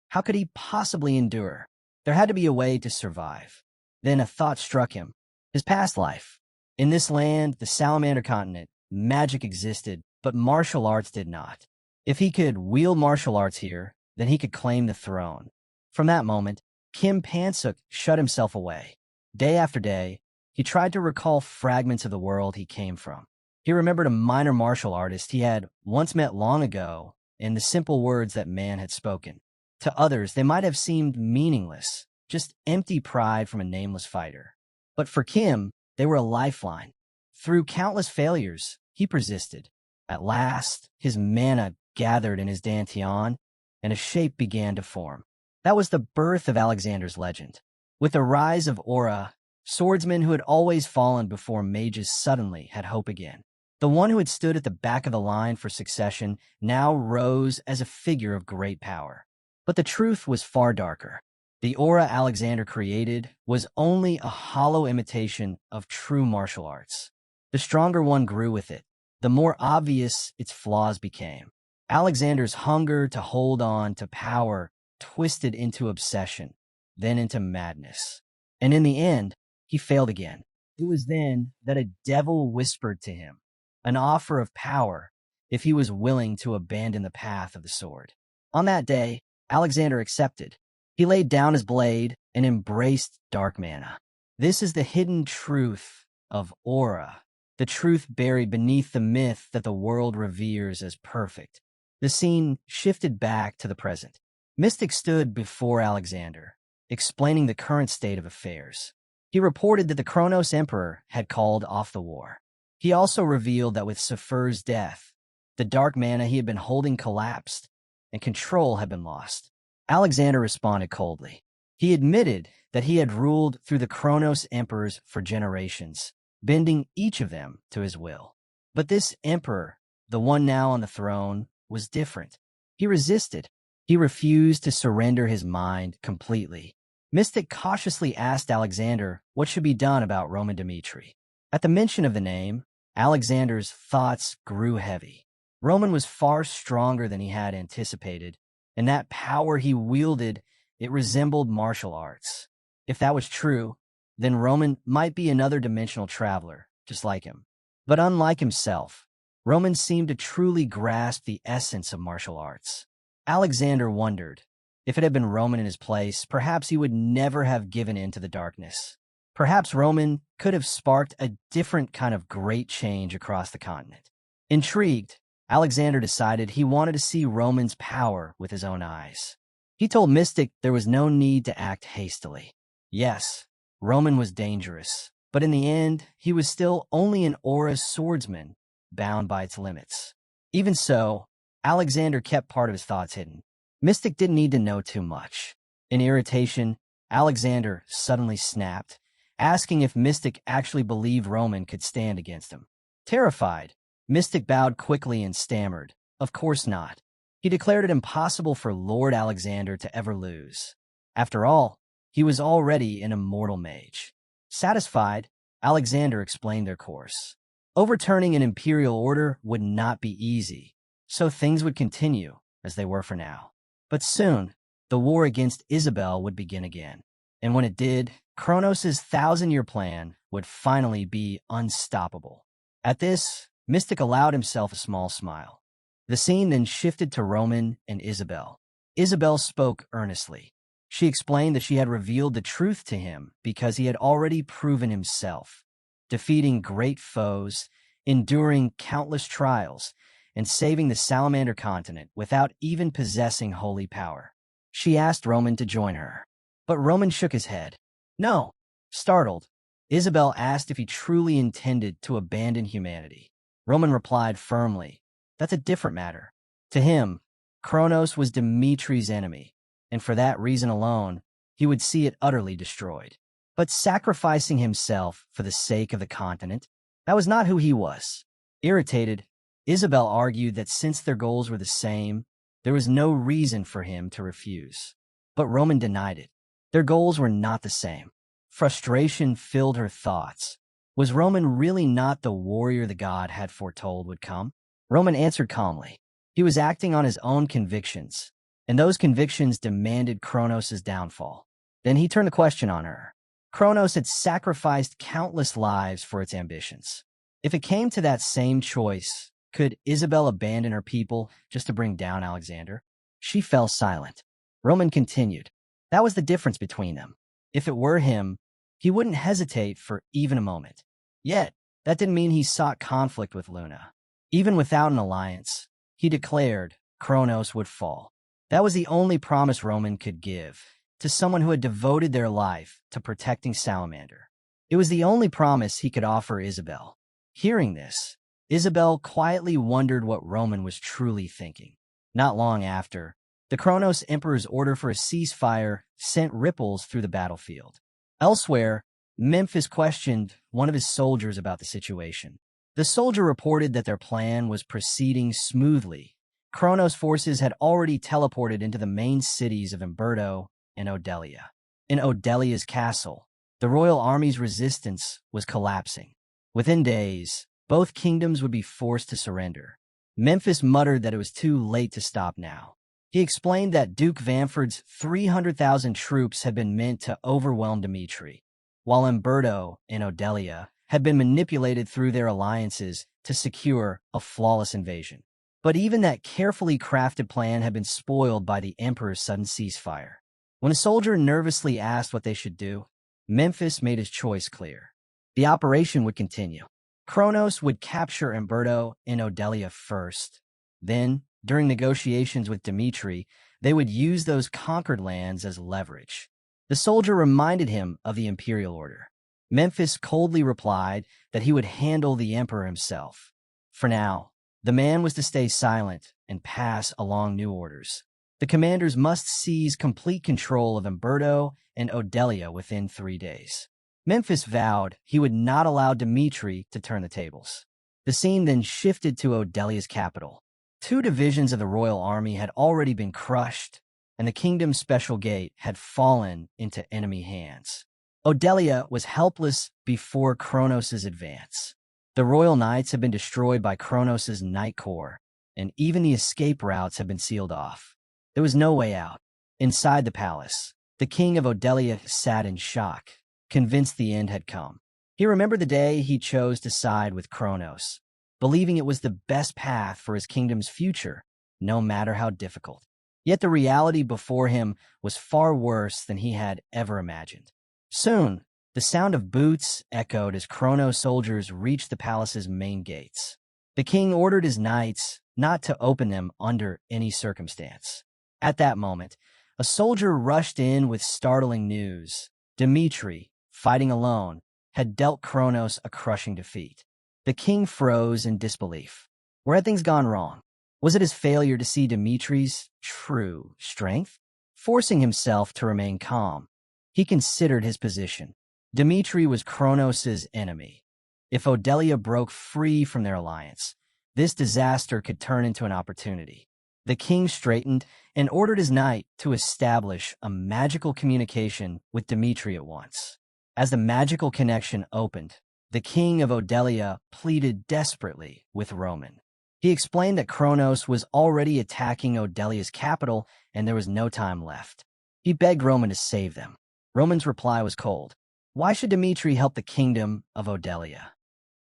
How could he possibly endure? There had to be a way to survive. Then a thought struck him. His past life. In this land, the Salamander continent, magic existed, but martial arts did not. If he could wield martial arts here, then he could claim the throne. From that moment, Kim Pansok shut himself away. Day after day, he tried to recall fragments of the world he came from. He remembered a minor martial artist he had once met long ago and the simple words that man had spoken. To others, they might have seemed meaningless, just empty pride from a nameless fighter. But for Kim, they were a lifeline. Through countless failures, he persisted. At last, his mana gathered in his dantian, and a shape began to form. That was the birth of Alexander's legend. With the rise of aura, swordsmen who had always fallen before mages suddenly had hope again. The one who had stood at the back of the line for succession now rose as a figure of great power. But the truth was far darker. The aura Alexander created was only a hollow imitation of true martial arts. The stronger one grew with it, the more obvious its flaws became. Alexander's hunger to hold on to power twisted into obsession, then into madness. And in the end, he failed again. It was then that a devil whispered to him, an offer of power if he was willing to abandon the path of the sword. On that day, Alexander accepted. He laid down his blade and embraced dark mana. This is the hidden truth of aura, the truth buried beneath the myth that the world reveres as perfect. The scene shifted back to the present. Mystic stood before Alexander, explaining the current state of affairs. He reported that the Kronos Emperor had called off the war. He also revealed that with Saphir's death, the dark mana he had been holding collapsed, and control had been lost. Alexander responded coldly. He admitted that he had ruled through the Kronos Emperors for generations, bending each of them to his will. But this emperor, the one now on the throne, was different. He resisted. He refused to surrender his mind completely. Mystic cautiously asked Alexander what should be done about Roman Dmitri. At the mention of the name, Alexander's thoughts grew heavy. Roman was far stronger than he had anticipated, and that power he wielded, it resembled martial arts. If that was true, then Roman might be another dimensional traveler, just like him. But unlike himself, Roman seemed to truly grasp the essence of martial arts. Alexander wondered, if it had been Roman in his place, perhaps he would never have given in to the darkness. Perhaps Roman could have sparked a different kind of great change across the continent. Intrigued, Alexander decided he wanted to see Roman's power with his own eyes. He told Mystic there was no need to act hastily. Yes, Roman was dangerous, but in the end, he was still only an aura's swordsman, bound by its limits. Even so, Alexander kept part of his thoughts hidden. Mystic didn't need to know too much. In irritation, Alexander suddenly snapped, asking if Mystic actually believed Roman could stand against him. Terrified, Mystic bowed quickly and stammered, "Of course not." He declared it impossible for Lord Alexander to ever lose. After all, he was already an immortal mage. Satisfied, Alexander explained their course. Overturning an imperial order would not be easy, so things would continue as they were for now. But soon, the war against Isabel would begin again. And when it did, Kronos' thousand-year plan would finally be unstoppable. At this, Mystic allowed himself a small smile. The scene then shifted to Roman and Isabel. Isabel spoke earnestly. She explained that she had revealed the truth to him because he had already proven himself, defeating great foes, enduring countless trials, and saving the Salamander continent without even possessing holy power. She asked Roman to join her, but Roman shook his head. No. Startled, Isabel asked if he truly intended to abandon humanity. Roman replied firmly, "That's a different matter." To him, Kronos was Dimitri's enemy, and for that reason alone, he would see it utterly destroyed. But sacrificing himself for the sake of the continent, that was not who he was. Irritated, Isabel argued that since their goals were the same, there was no reason for him to refuse. But Roman denied it. Their goals were not the same. Frustration filled her thoughts. Was Roman really not the warrior the god had foretold would come? Roman answered calmly. He was acting on his own convictions, and those convictions demanded Kronos' downfall. Then he turned the question on her. Kronos had sacrificed countless lives for its ambitions. If it came to that same choice, could Isabel abandon her people just to bring down Alexander? She fell silent. Roman continued. That was the difference between them. If it were him, he wouldn't hesitate for even a moment. Yet, that didn't mean he sought conflict with Luna. Even without an alliance, he declared Kronos would fall. That was the only promise Roman could give to someone who had devoted their life to protecting Salamander. It was the only promise he could offer Isabel. Hearing this, Isabel quietly wondered what Roman was truly thinking. Not long after, the Kronos Emperor's order for a ceasefire sent ripples through the battlefield. Elsewhere, Memphis questioned one of his soldiers about the situation. The soldier reported that their plan was proceeding smoothly. Kronos' forces had already teleported into the main cities of Umberto and Odelia. In Odelia's castle, the royal army's resistance was collapsing. Within days, both kingdoms would be forced to surrender. Memphis muttered that it was too late to stop now. He explained that Duke Vanford's 300,000 troops had been meant to overwhelm Dimitri, while Umberto and Odelia had been manipulated through their alliances to secure a flawless invasion. But even that carefully crafted plan had been spoiled by the Emperor's sudden ceasefire. When a soldier nervously asked what they should do, Memphis made his choice clear. The operation would continue. Kronos would capture Umberto and Odelia first. Then, during negotiations with Dimitri, they would use those conquered lands as leverage. The soldier reminded him of the imperial order. Memphis coldly replied that he would handle the emperor himself. For now, the man was to stay silent and pass along new orders. The commanders must seize complete control of Umberto and Odelia within 3 days. Memphis vowed he would not allow Dimitri to turn the tables. The scene then shifted to Odelia's capital. 2 divisions of the royal army had already been crushed, and the kingdom's special gate had fallen into enemy hands. Odelia was helpless before Kronos' advance. The royal knights had been destroyed by Kronos' Knight Corps, and even the escape routes had been sealed off. There was no way out. Inside the palace, the king of Odelia sat in shock, convinced the end had come. He remembered the day he chose to side with Kronos, believing it was the best path for his kingdom's future, no matter how difficult. Yet the reality before him was far worse than he had ever imagined. Soon, the sound of boots echoed as Kronos soldiers reached the palace's main gates. The king ordered his knights not to open them under any circumstance. At that moment, a soldier rushed in with startling news. Dimitri, fighting alone, had dealt Kronos a crushing defeat. The king froze in disbelief. Where had things gone wrong? Was it his failure to see Dimitri's true strength? Forcing himself to remain calm, he considered his position. Dimitri was Kronos' enemy. If Odelia broke free from their alliance, this disaster could turn into an opportunity. The king straightened and ordered his knight to establish a magical communication with Dimitri at once. As the magical connection opened, the king of Odelia pleaded desperately with Roman. He explained that Kronos was already attacking Odelia's capital and there was no time left. He begged Roman to save them. Roman's reply was cold. Why should Dmitri help the kingdom of Odelia?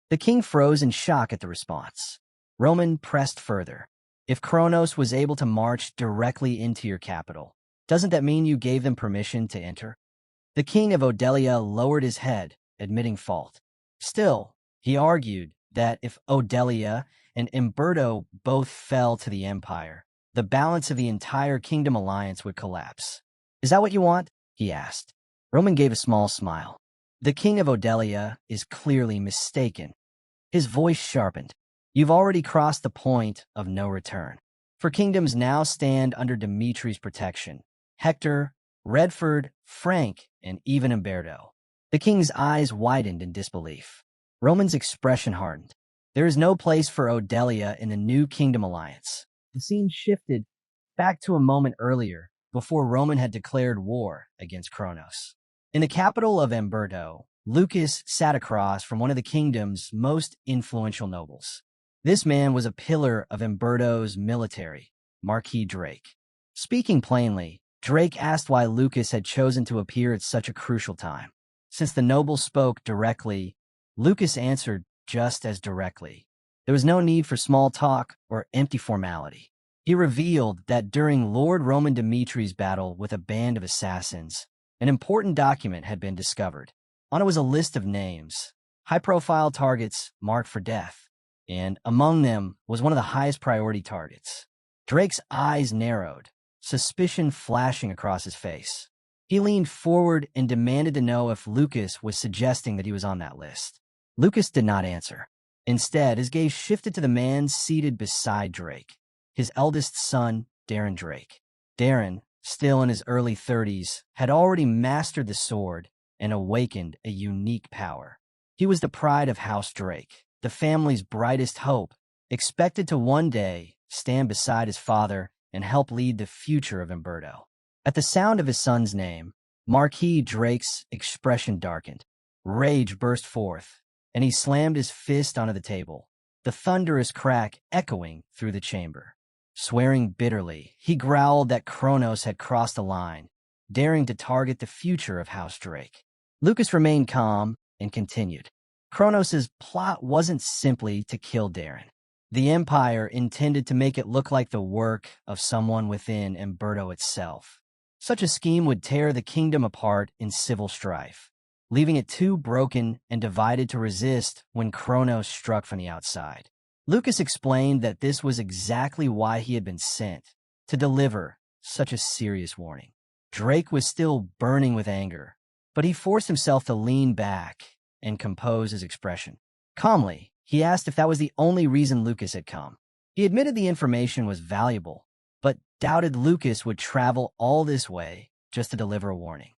The king froze in shock at the response. Roman pressed further. If Kronos was able to march directly into your capital, doesn't that mean you gave them permission to enter? The king of Odelia lowered his head, admitting fault. Still, he argued that if Odelia and Umberto both fell to the empire, the balance of the entire kingdom alliance would collapse. Is that what you want? He asked. Roman gave a small smile. The king of Odelia is clearly mistaken. His voice sharpened. You've already crossed the point of no return. For kingdoms now stand under Dimitri's protection. Hector, Redford, Frank, and even Umberto. The king's eyes widened in disbelief. Roman's expression hardened. There is no place for Odelia in the new kingdom alliance. The scene shifted back to a moment earlier, before Roman had declared war against Kronos. In the capital of Umberto, Lucas sat across from one of the kingdom's most influential nobles. This man was a pillar of Umberto's military, Marquis Drake. Speaking plainly, Drake asked why Lucas had chosen to appear at such a crucial time. Since the noble spoke directly, Lucas answered just as directly. There was no need for small talk or empty formality. He revealed that during Lord Roman Dimitri's battle with a band of assassins, an important document had been discovered. On it was a list of names, high-profile targets marked for death, and among them was one of the highest priority targets. Drake's eyes narrowed, suspicion flashing across his face. He leaned forward and demanded to know if Lucas was suggesting that he was on that list. Lucas did not answer. Instead, his gaze shifted to the man seated beside Drake, his eldest son, Darren Drake. Darren, still in his early 30s, had already mastered the sword and awakened a unique power. He was the pride of House Drake, the family's brightest hope, expected to one day stand beside his father and help lead the future of Umberto. At the sound of his son's name, Marquis Drake's expression darkened. Rage burst forth, and he slammed his fist onto the table, the thunderous crack echoing through the chamber. Swearing bitterly, he growled that Kronos had crossed a line, daring to target the future of House Drake. Lucas remained calm and continued. Kronos' plot wasn't simply to kill Darren. The Empire intended to make it look like the work of someone within Umberto itself. Such a scheme would tear the kingdom apart in civil strife, leaving it too broken and divided to resist when Kronos struck from the outside. Lucas explained that this was exactly why he had been sent, to deliver such a serious warning. Drake was still burning with anger, but he forced himself to lean back and compose his expression. Calmly, he asked if that was the only reason Lucas had come. He admitted the information was valuable, but doubted Lucas would travel all this way just to deliver a warning.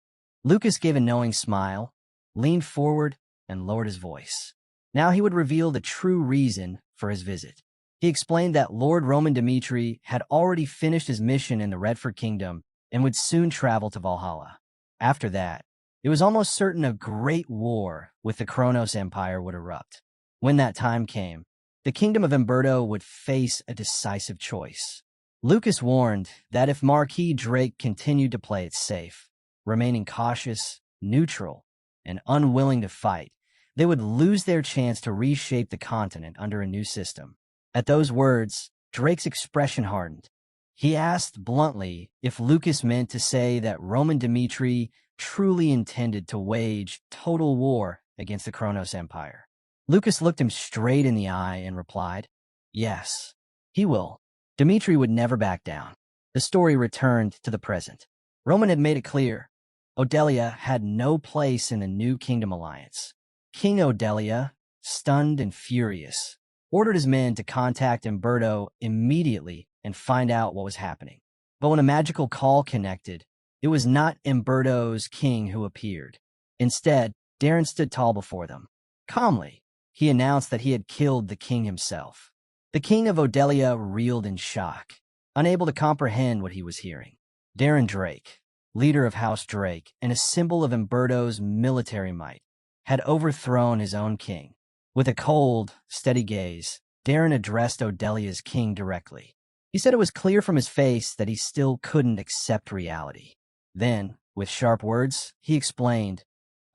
Lucas gave a knowing smile, leaned forward, and lowered his voice. Now he would reveal the true reason for his visit. He explained that Lord Roman Dimitri had already finished his mission in the Redford Kingdom and would soon travel to Valhalla. After that, it was almost certain a great war with the Kronos Empire would erupt. When that time came, the kingdom of Umberto would face a decisive choice. Lucas warned that if Marquis Drake continued to play it safe, remaining cautious, neutral, and unwilling to fight, they would lose their chance to reshape the continent under a new system. At those words, Drake's expression hardened. He asked bluntly if Lucas meant to say that Roman Dimitri truly intended to wage total war against the Kronos Empire. Lucas looked him straight in the eye and replied, "Yes, he will." Dimitri would never back down. The story returned to the present. Roman had made it clear. Odelia had no place in the new kingdom alliance. King Odelia, stunned and furious, ordered his men to contact Umberto immediately and find out what was happening. But when a magical call connected, it was not Umberto's king who appeared. Instead, Darren stood tall before them. Calmly, he announced that he had killed the king himself. The king of Odelia reeled in shock, unable to comprehend what he was hearing. Darren Drake, leader of House Drake and a symbol of Umberto's military might, had overthrown his own king. With a cold, steady gaze, Darren addressed Odelia's king directly. He said it was clear from his face that he still couldn't accept reality. Then, with sharp words, he explained,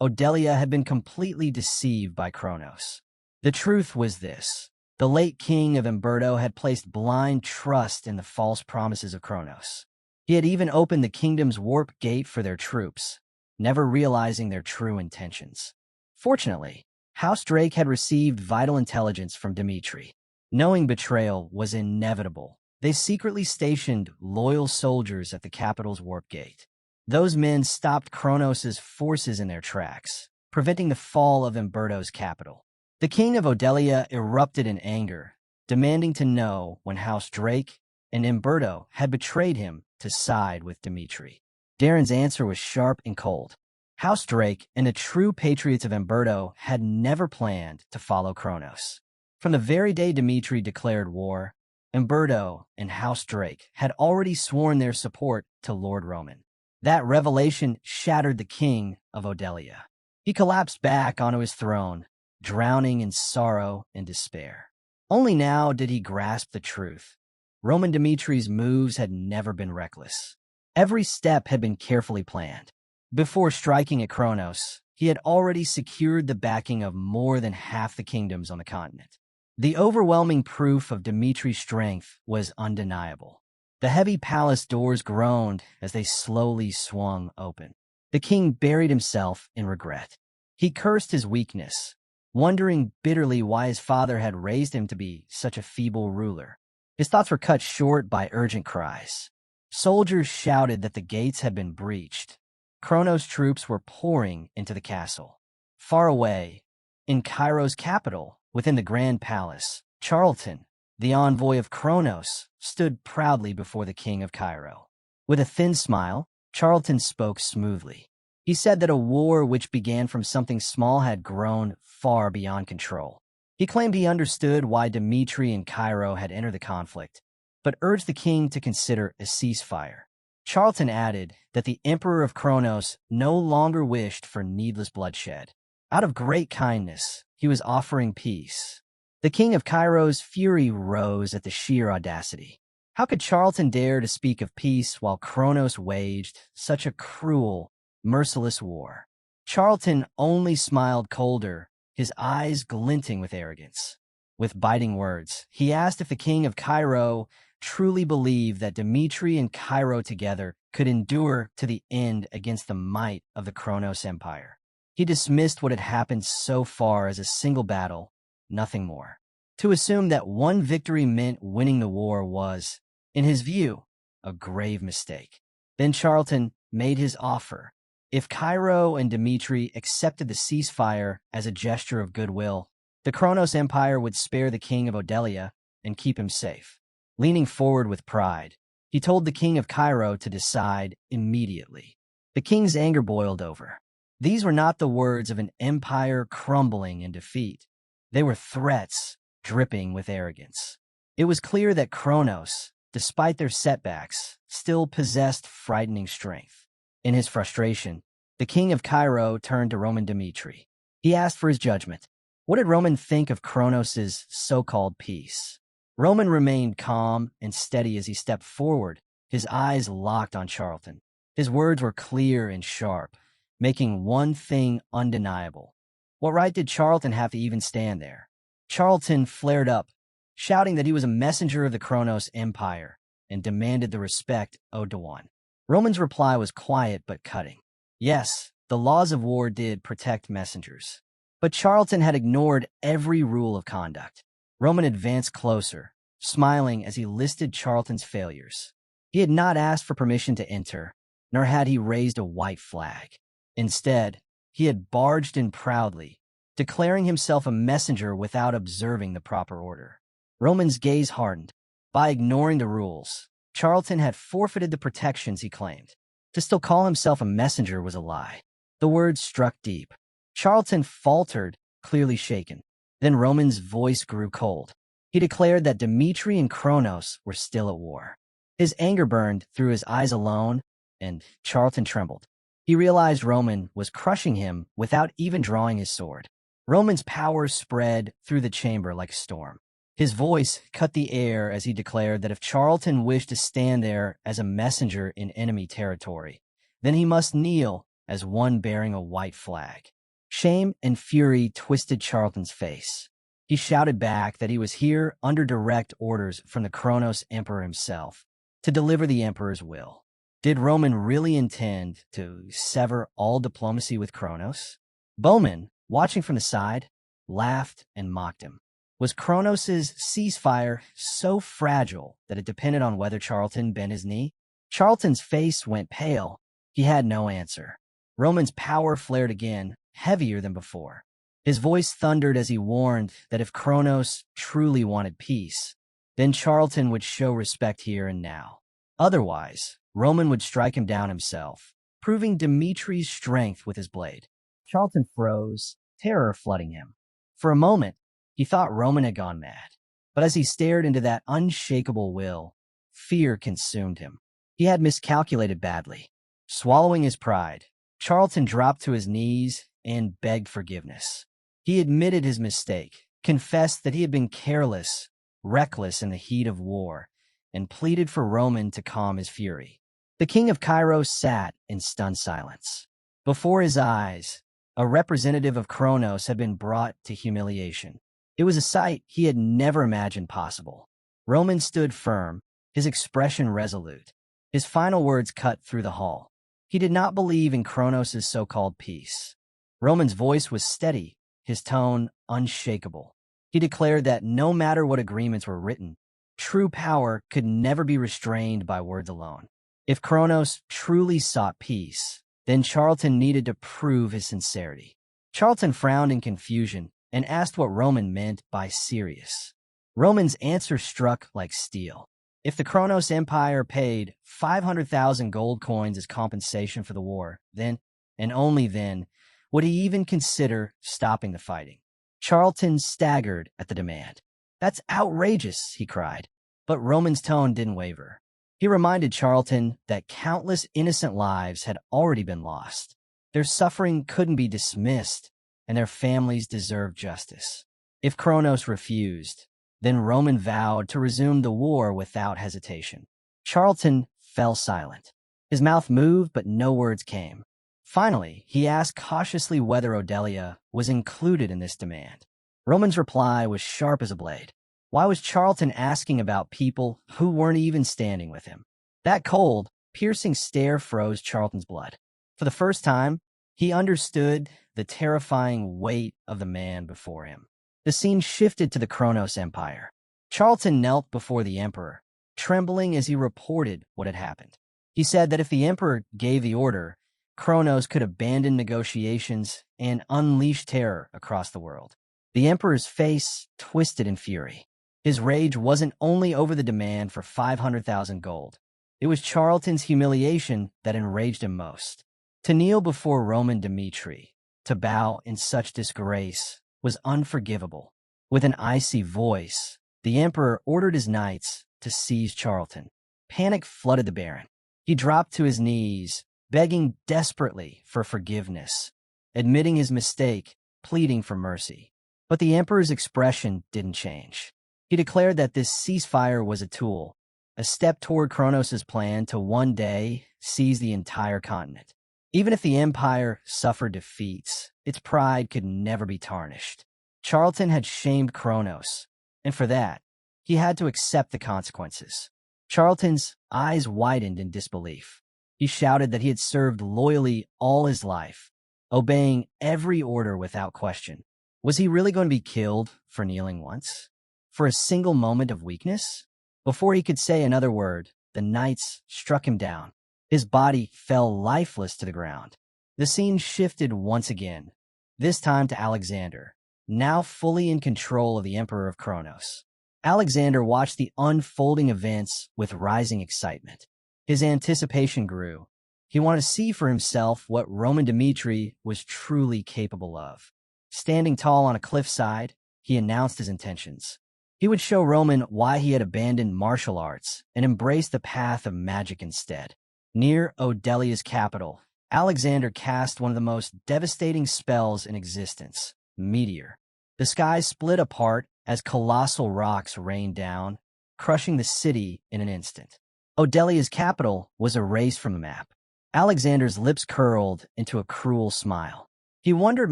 Odelia had been completely deceived by Kronos. The truth was this. The late king of Umberto had placed blind trust in the false promises of Kronos. He had even opened the kingdom's warp gate for their troops, never realizing their true intentions. Fortunately, House Drake had received vital intelligence from Dimitri. Knowing betrayal was inevitable, they secretly stationed loyal soldiers at the capital's warp gate. Those men stopped Kronos' forces in their tracks, preventing the fall of Umberto's capital. The king of Odelia erupted in anger, demanding to know when House Drake and Umberto had betrayed him to side with Dimitri. Darren's answer was sharp and cold. House Drake and the true patriots of Umberto had never planned to follow Kronos. From the very day Dimitri declared war, Umberto and House Drake had already sworn their support to Lord Roman. That revelation shattered the king of Odelia. He collapsed back onto his throne, drowning in sorrow and despair. Only now did he grasp the truth. Roman Dimitri's moves had never been reckless. Every step had been carefully planned. Before striking at Kronos, he had already secured the backing of more than half the kingdoms on the continent. The overwhelming proof of Dimitri's strength was undeniable. The heavy palace doors groaned as they slowly swung open. The king buried himself in regret. He cursed his weakness, wondering bitterly why his father had raised him to be such a feeble ruler. His thoughts were cut short by urgent cries. Soldiers shouted that the gates had been breached. Kronos' troops were pouring into the castle. Far away, in Cairo's capital, within the Grand Palace, Charlton, the envoy of Kronos, stood proudly before the king of Cairo. With a thin smile, Charlton spoke smoothly. He said that a war which began from something small had grown far beyond control. He claimed he understood why Dimitri and Cairo had entered the conflict, but urged the king to consider a ceasefire. Charlton added that the Emperor of Kronos no longer wished for needless bloodshed. Out of great kindness, he was offering peace. The king of Cairo's fury rose at the sheer audacity. How could Charlton dare to speak of peace while Kronos waged such a cruel, merciless war? Charlton only smiled colder, his eyes glinting with arrogance. With biting words, he asked if the king of Cairo truly believed that Dimitri and Cairo together could endure to the end against the might of the Kronos Empire. He dismissed what had happened so far as a single battle, nothing more. To assume that one victory meant winning the war was, in his view, a grave mistake. Then Charlton made his offer. If Cairo and Dimitri accepted the ceasefire as a gesture of goodwill, the Kronos Empire would spare the king of Odelia and keep him safe. Leaning forward with pride, he told the king of Cairo to decide immediately. The king's anger boiled over. These were not the words of an empire crumbling in defeat. They were threats dripping with arrogance. It was clear that Kronos, despite their setbacks, still possessed frightening strength. In his frustration, the king of Cairo turned to Roman Dimitri. He asked for his judgment. What did Roman think of Kronos' so-called peace? Roman remained calm and steady as he stepped forward, his eyes locked on Charlton. His words were clear and sharp, making one thing undeniable. What right did Charlton have to even stand there? Charlton flared up, shouting that he was a messenger of the Kronos Empire and demanded the respect owed to one. Roman's reply was quiet but cutting. Yes, the laws of war did protect messengers, but Charlton had ignored every rule of conduct. Roman advanced closer, smiling as he listed Charlton's failures. He had not asked for permission to enter, nor had he raised a white flag. Instead, he had barged in proudly, declaring himself a messenger without observing the proper order. Roman's gaze hardened. By ignoring the rules, Charlton had forfeited the protections he claimed. To still call himself a messenger was a lie. The words struck deep. Charlton faltered, clearly shaken. Then Roman's voice grew cold. He declared that Dimitri and Kronos were still at war. His anger burned through his eyes alone, and Charlton trembled. He realized Roman was crushing him without even drawing his sword. Roman's power spread through the chamber like a storm. His voice cut the air as he declared that if Charlton wished to stand there as a messenger in enemy territory, then he must kneel as one bearing a white flag. Shame and fury twisted Charlton's face. He shouted back that he was here under direct orders from the Kronos Emperor himself to deliver the Emperor's will. Did Roman really intend to sever all diplomacy with Kronos? Bowman, watching from the side, laughed and mocked him. Was Kronos' ceasefire so fragile that it depended on whether Charlton bent his knee? Charlton's face went pale. He had no answer. Roman's power flared again, heavier than before. His voice thundered as he warned that if Kronos truly wanted peace, then Charlton would show respect here and now. Otherwise, Roman would strike him down himself, proving Dimitri's strength with his blade. Charlton froze, terror flooding him. For a moment, he thought Roman had gone mad. But as he stared into that unshakable will, fear consumed him. He had miscalculated badly. Swallowing his pride, Charlton dropped to his knees and begged forgiveness. He admitted his mistake, confessed that he had been careless, reckless in the heat of war, and pleaded for Roman to calm his fury. The king of Cairo sat in stunned silence. Before his eyes, a representative of Kronos had been brought to humiliation. It was a sight he had never imagined possible. Roman stood firm, his expression resolute. His final words cut through the hall. He did not believe in Kronos' so-called peace. Roman's voice was steady, his tone unshakable. He declared that no matter what agreements were written, true power could never be restrained by words alone. If Kronos truly sought peace, then Charlton needed to prove his sincerity. Charlton frowned in confusion and asked what Roman meant by serious. Roman's answer struck like steel. If the Kronos Empire paid 500,000 gold coins as compensation for the war, then, and only then, would he even consider stopping the fighting. Charlton staggered at the demand. "That's outrageous," he cried. But Roman's tone didn't waver. He reminded Charlton that countless innocent lives had already been lost. Their suffering couldn't be dismissed, and their families deserved justice. If Kronos refused, then Roman vowed to resume the war without hesitation. Charlton fell silent. His mouth moved, but no words came. Finally, he asked cautiously whether Odelia was included in this demand. Roman's reply was sharp as a blade. Why was Charlton asking about people who weren't even standing with him? That cold, piercing stare froze Charlton's blood. For the first time, he understood the terrifying weight of the man before him. The scene shifted to the Kronos Empire. Charlton knelt before the Emperor, trembling as he reported what had happened. He said that if the Emperor gave the order, Kronos could abandon negotiations and unleash terror across the world. The Emperor's face twisted in fury. His rage wasn't only over the demand for 500,000 gold. It was Charlton's humiliation that enraged him most. To kneel before Roman Dimitri, to bow in such disgrace, was unforgivable. With an icy voice, the Emperor ordered his knights to seize Charlton. Panic flooded the Baron. He dropped to his knees, begging desperately for forgiveness, admitting his mistake, pleading for mercy. But the Emperor's expression didn't change. He declared that this ceasefire was a tool, a step toward Kronos' plan to one day seize the entire continent. Even if the Empire suffered defeats, its pride could never be tarnished. Charlton had shamed Kronos, and for that, he had to accept the consequences. Charlton's eyes widened in disbelief. He shouted that he had served loyally all his life, obeying every order without question. Was he really going to be killed for kneeling once? For a single moment of weakness? Before he could say another word, the knights struck him down. His body fell lifeless to the ground. The scene shifted once again, this time to Alexander, now fully in control of the Emperor of Kronos. Alexander watched the unfolding events with rising excitement. His anticipation grew. He wanted to see for himself what Roman Dimitri was truly capable of. Standing tall on a cliffside, he announced his intentions. He would show Roman why he had abandoned martial arts and embraced the path of magic instead. Near Odelia's capital, Alexander cast one of the most devastating spells in existence, Meteor. The sky split apart as colossal rocks rained down, crushing the city in an instant. Odelia's capital was erased from the map. Alexander's lips curled into a cruel smile. He wondered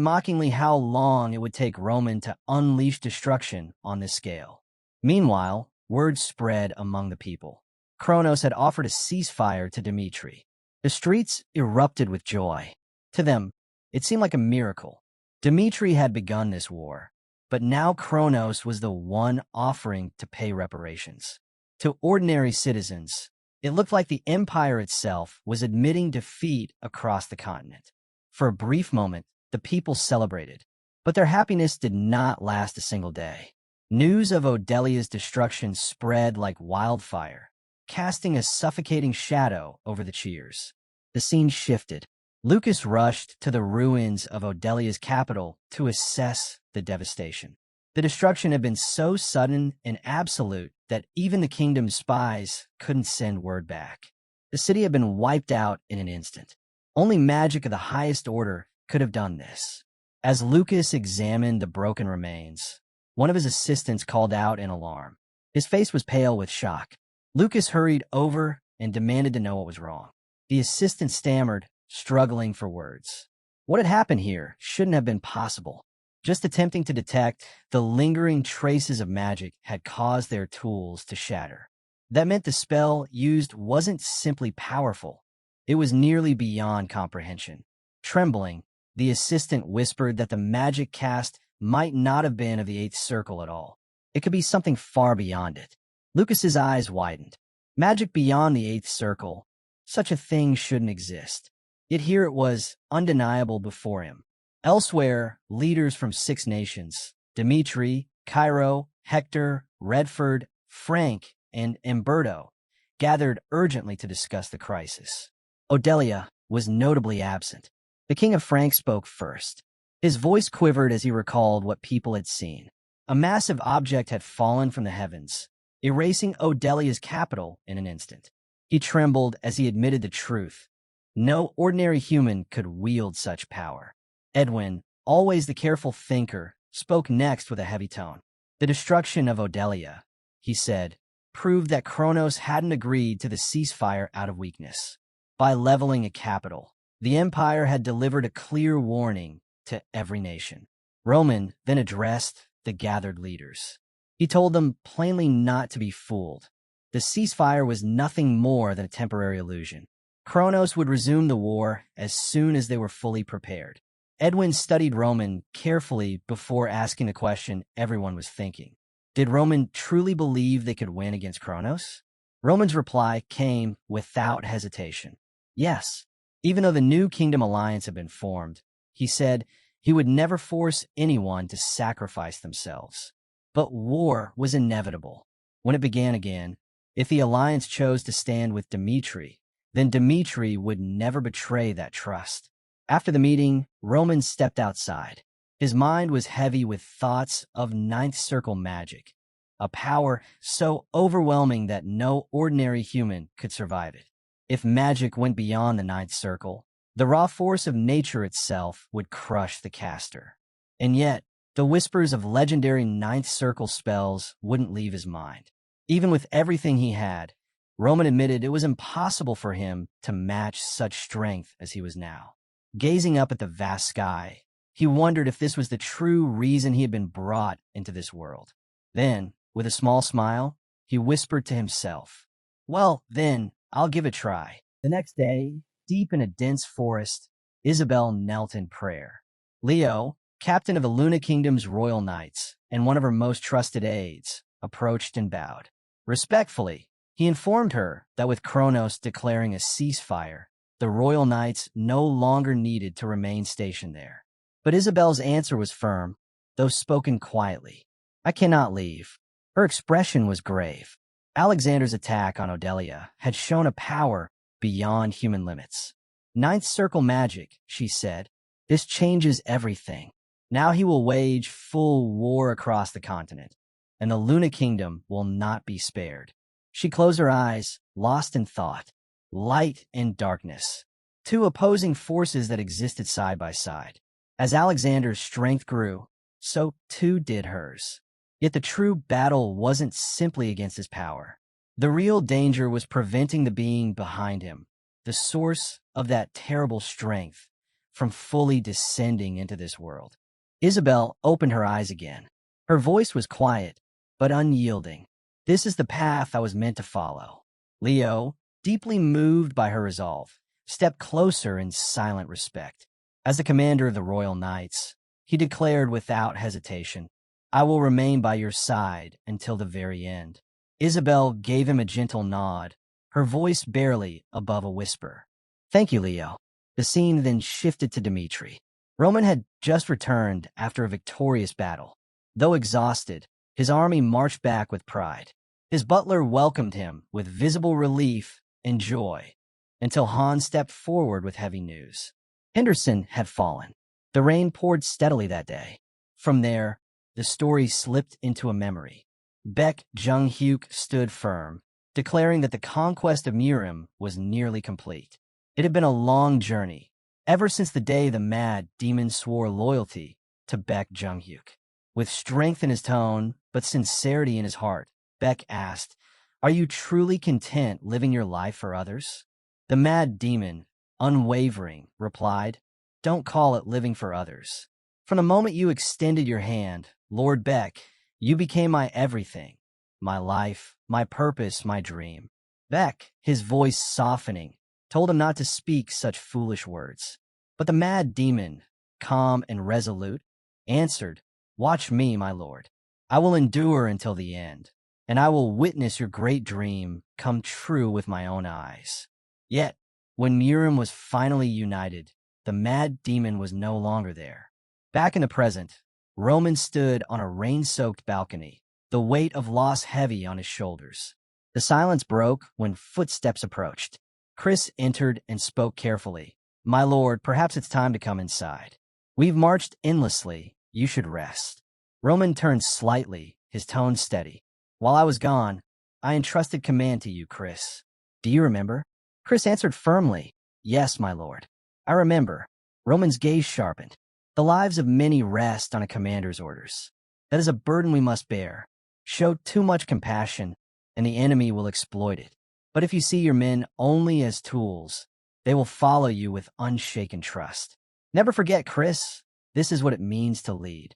mockingly how long it would take Roman to unleash destruction on this scale. Meanwhile, word spread among the people. Kronos had offered a ceasefire to Dmitri. The streets erupted with joy. To them, it seemed like a miracle. Dmitri had begun this war, but now Kronos was the one offering to pay reparations. To ordinary citizens, it looked like the empire itself was admitting defeat across the continent. For a brief moment, the people celebrated, but their happiness did not last a single day. News of Odelia's destruction spread like wildfire, casting a suffocating shadow over the cheers. The scene shifted. Lucas rushed to the ruins of Odelia's capital to assess the devastation. The destruction had been so sudden and absolute that even the kingdom's spies couldn't send word back. The city had been wiped out in an instant. Only magic of the highest order could have done this. As Lucas examined the broken remains, one of his assistants called out in alarm. His face was pale with shock. Lucas hurried over and demanded to know what was wrong. The assistant stammered, struggling for words. What had happened here shouldn't have been possible. Just attempting to detect the lingering traces of magic had caused their tools to shatter. That meant the spell used wasn't simply powerful. It was nearly beyond comprehension. Trembling, the assistant whispered that the magic cast might not have been of the eighth circle at all. It could be something far beyond it. Lucas's eyes widened. Magic beyond the eighth circle. Such a thing shouldn't exist. Yet here it was, undeniable before him. Elsewhere, leaders from 6 nations, Dmitri, Cairo, Hector, Redford, Frank, and Umberto, gathered urgently to discuss the crisis. Odelia was notably absent. The King of Frank spoke first. His voice quivered as he recalled what people had seen. A massive object had fallen from the heavens, erasing Odelia's capital in an instant. He trembled as he admitted the truth. No ordinary human could wield such power. Edwin, always the careful thinker, spoke next with a heavy tone. The destruction of Odelia, he said, proved that Kronos hadn't agreed to the ceasefire out of weakness. By leveling a capital, the empire had delivered a clear warning to every nation. Roman then addressed the gathered leaders. He told them plainly not to be fooled. The ceasefire was nothing more than a temporary illusion. Kronos would resume the war as soon as they were fully prepared. Edwin studied Roman carefully before asking the question everyone was thinking. Did Roman truly believe they could win against Kronos? Roman's reply came without hesitation. Yes, even though the new kingdom alliance had been formed, he said he would never force anyone to sacrifice themselves. But war was inevitable. When it began again, if the alliance chose to stand with Dmitri, then Dmitri would never betray that trust. After the meeting, Roman stepped outside. His mind was heavy with thoughts of ninth circle magic, a power so overwhelming that no ordinary human could survive it. If magic went beyond the ninth circle, the raw force of nature itself would crush the caster. And yet, the whispers of legendary ninth circle spells wouldn't leave his mind. Even with everything he had, Roman admitted it was impossible for him to match such strength as he was now. Gazing up at the vast sky, he wondered if this was the true reason he had been brought into this world. Then, with a small smile, he whispered to himself, "Well, then, I'll give it a try." The next day, deep in a dense forest, Isabel knelt in prayer. Leo, captain of the Luna Kingdom's royal knights and one of her most trusted aides, approached and bowed. Respectfully, he informed her that with Kronos declaring a ceasefire, the royal knights no longer needed to remain stationed there. But Isabel's answer was firm, though spoken quietly. "I cannot leave." Her expression was grave. Alexander's attack on Odelia had shown a power beyond human limits. "Ninth circle magic," she said. "This changes everything. Now he will wage full war across the continent, and the Luna Kingdom will not be spared." She closed her eyes, lost in thought. light and darkness, two opposing forces that existed side by side. As Alexander's strength grew, so too did hers. Yet the true battle wasn't simply against his power. The real danger was preventing the being behind him, the source of that terrible strength, from fully descending into this world. Isabel opened her eyes again. Her voice was quiet, but unyielding. This is the path I was meant to follow. Leo, deeply moved by her resolve, stepped closer in silent respect. As the commander of the Royal Knights, he declared without hesitation, "I will remain by your side until the very end." Isabel gave him a gentle nod, her voice barely above a whisper. "Thank you, Leo." The scene then shifted to Dmitri. Roman had just returned after a victorious battle. Though exhausted, his army marched back with pride. His butler welcomed him with visible relief and joy, until Hans stepped forward with heavy news. Henderson had fallen. The rain poured steadily that day. From there, the story slipped into a memory. Baek Jung-hyuk stood firm, declaring that the conquest of Murim was nearly complete. It had been a long journey, ever since the day the mad demon swore loyalty to Baek Jung-hyuk. With strength in his tone, but sincerity in his heart, Baek asked, "Are you truly content living your life for others?" The mad demon, unwavering, replied, "Don't call it living for others. From the moment you extended your hand, Lord Baek, you became my everything, my life, my purpose, my dream." Baek, his voice softening, told him not to speak such foolish words. But the mad demon, calm and resolute, answered, "Watch me, my lord. I will endure until the end, and I will witness your great dream come true with my own eyes." Yet, when Murim was finally united, the mad demon was no longer there. Back in the present, Roman stood on a rain-soaked balcony, the weight of loss heavy on his shoulders. The silence broke when footsteps approached. Chris entered and spoke carefully. "My lord, perhaps it's time to come inside. We've marched endlessly. You should rest." Roman turned slightly, his tone steady. "While I was gone, I entrusted command to you, Chris. Do you remember?" Chris answered firmly, "Yes, my lord. I remember." Roman's gaze sharpened. "The lives of many rest on a commander's orders. That is a burden we must bear. Show too much compassion, and the enemy will exploit it. But if you see your men only as tools, they will follow you with unshaken trust. Never forget, Chris, this is what it means to lead."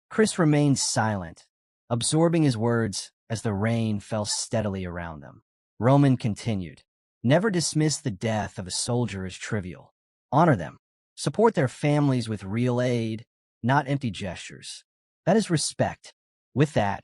Chris remained silent, absorbing his words as the rain fell steadily around them. Roman continued, "Never dismiss the death of a soldier as trivial. Honor them. Support their families with real aid, not empty gestures. That is respect." With that,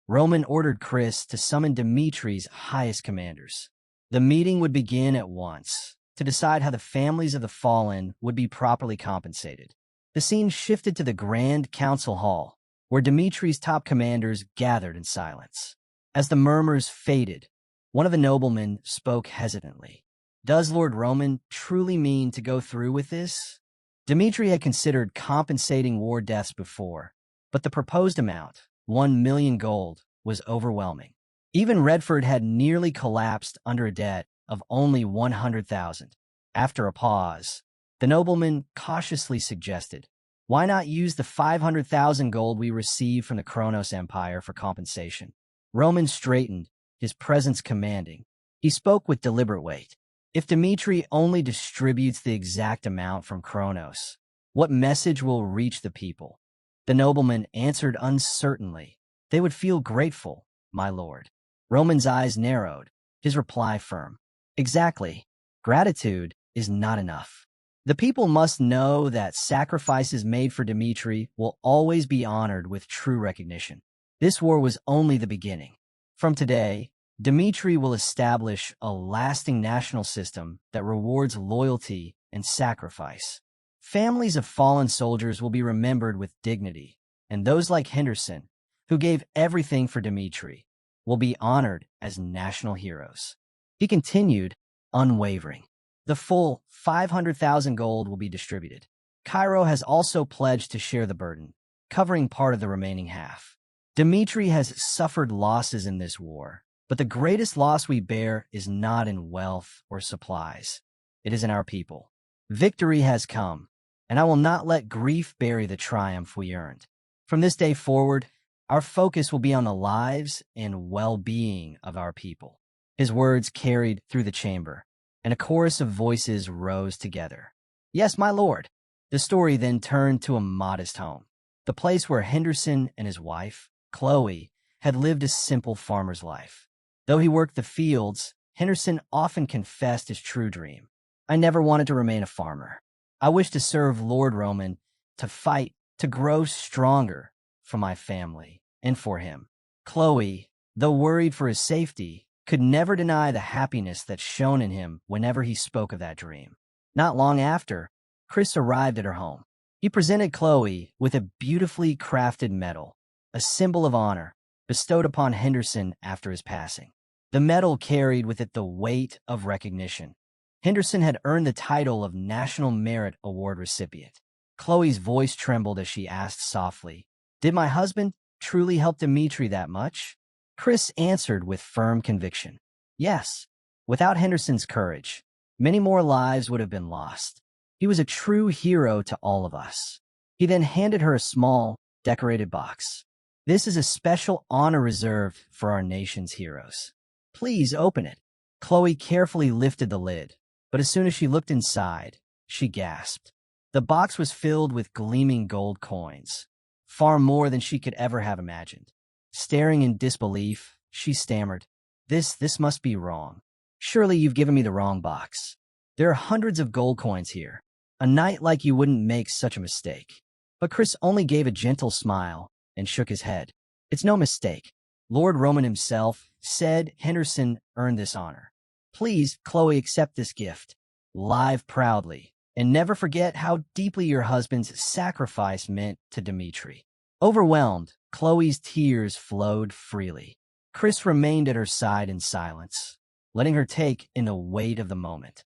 Roman ordered Chris to summon Dimitri's highest commanders. The meeting would begin at once, to decide how the families of the fallen would be properly compensated. The scene shifted to the Grand Council Hall, where Dimitri's top commanders gathered in silence. As the murmurs faded, one of the noblemen spoke hesitantly. "Does Lord Roman truly mean to go through with this?" Dimitri had considered compensating war deaths before, but the proposed amount, 1,000,000 gold, was overwhelming. Even Redford had nearly collapsed under a debt of only 100,000. After a pause, the nobleman cautiously suggested, "Why not use the 500,000 gold we received from the Kronos Empire for compensation?" Roman straightened, his presence commanding. He spoke with deliberate weight. "If Dimitri only distributes the exact amount from Kronos, what message will reach the people?" The nobleman answered uncertainly, "They would feel grateful, my lord." Roman's eyes narrowed, his reply firm. "Exactly. Gratitude is not enough. The people must know that sacrifices made for Dimitri will always be honored with true recognition. This war was only the beginning. From today, Dimitri will establish a lasting national system that rewards loyalty and sacrifice. Families of fallen soldiers will be remembered with dignity, and those like Henderson, who gave everything for Dimitri, will be honored as national heroes." He continued, unwavering. "The full 500,000 gold will be distributed. Cairo has also pledged to share the burden, covering part of the remaining half. Dimitri has suffered losses in this war, But the greatest loss we bear is not in wealth or supplies. It is in our people. Victory has come, and I will not let grief bury the triumph we earned. From this day forward, our focus will be on the lives and well-being of our people." His words carried through the chamber, and a chorus of voices rose together. "Yes, my lord." The story then turned to a modest home, the place where Henderson and his wife, Chloe, had lived a simple farmer's life. Though he worked the fields, Henderson often confessed his true dream. "I never wanted to remain a farmer. I wished to serve Lord Roman, to fight, to grow stronger for my family and for him." Chloe, though worried for his safety, could never deny the happiness that shone in him whenever he spoke of that dream. Not long after, Chris arrived at her home. He presented Chloe with a beautifully crafted medal, a symbol of honor bestowed upon Henderson after his passing. The medal carried with it the weight of recognition. Henderson had earned the title of National Merit Award recipient. Chloe's voice trembled as she asked softly, "Did my husband truly help Dimitri that much?" Chris answered with firm conviction, "Yes. Without Henderson's courage, many more lives would have been lost. He was a true hero to all of us." He then handed her a small, decorated box. "This is a special honor reserved for our nation's heroes. Please open it." Chloe carefully lifted the lid, but as soon as she looked inside, she gasped. The box was filled with gleaming gold coins, far more than she could ever have imagined. Staring in disbelief, she stammered, This must be wrong. Surely you've given me the wrong box. There are hundreds of gold coins here. A knight like you wouldn't make such a mistake." But Chris only gave a gentle smile and shook his head. "It's no mistake. Lord Roman himself said Henderson earned this honor. Please, Chloe, accept this gift. Live proudly, and never forget how deeply your husband's sacrifice meant to Dimitri." Overwhelmed, Chloe's tears flowed freely. Chris remained at her side in silence, letting her take in the weight of the moment.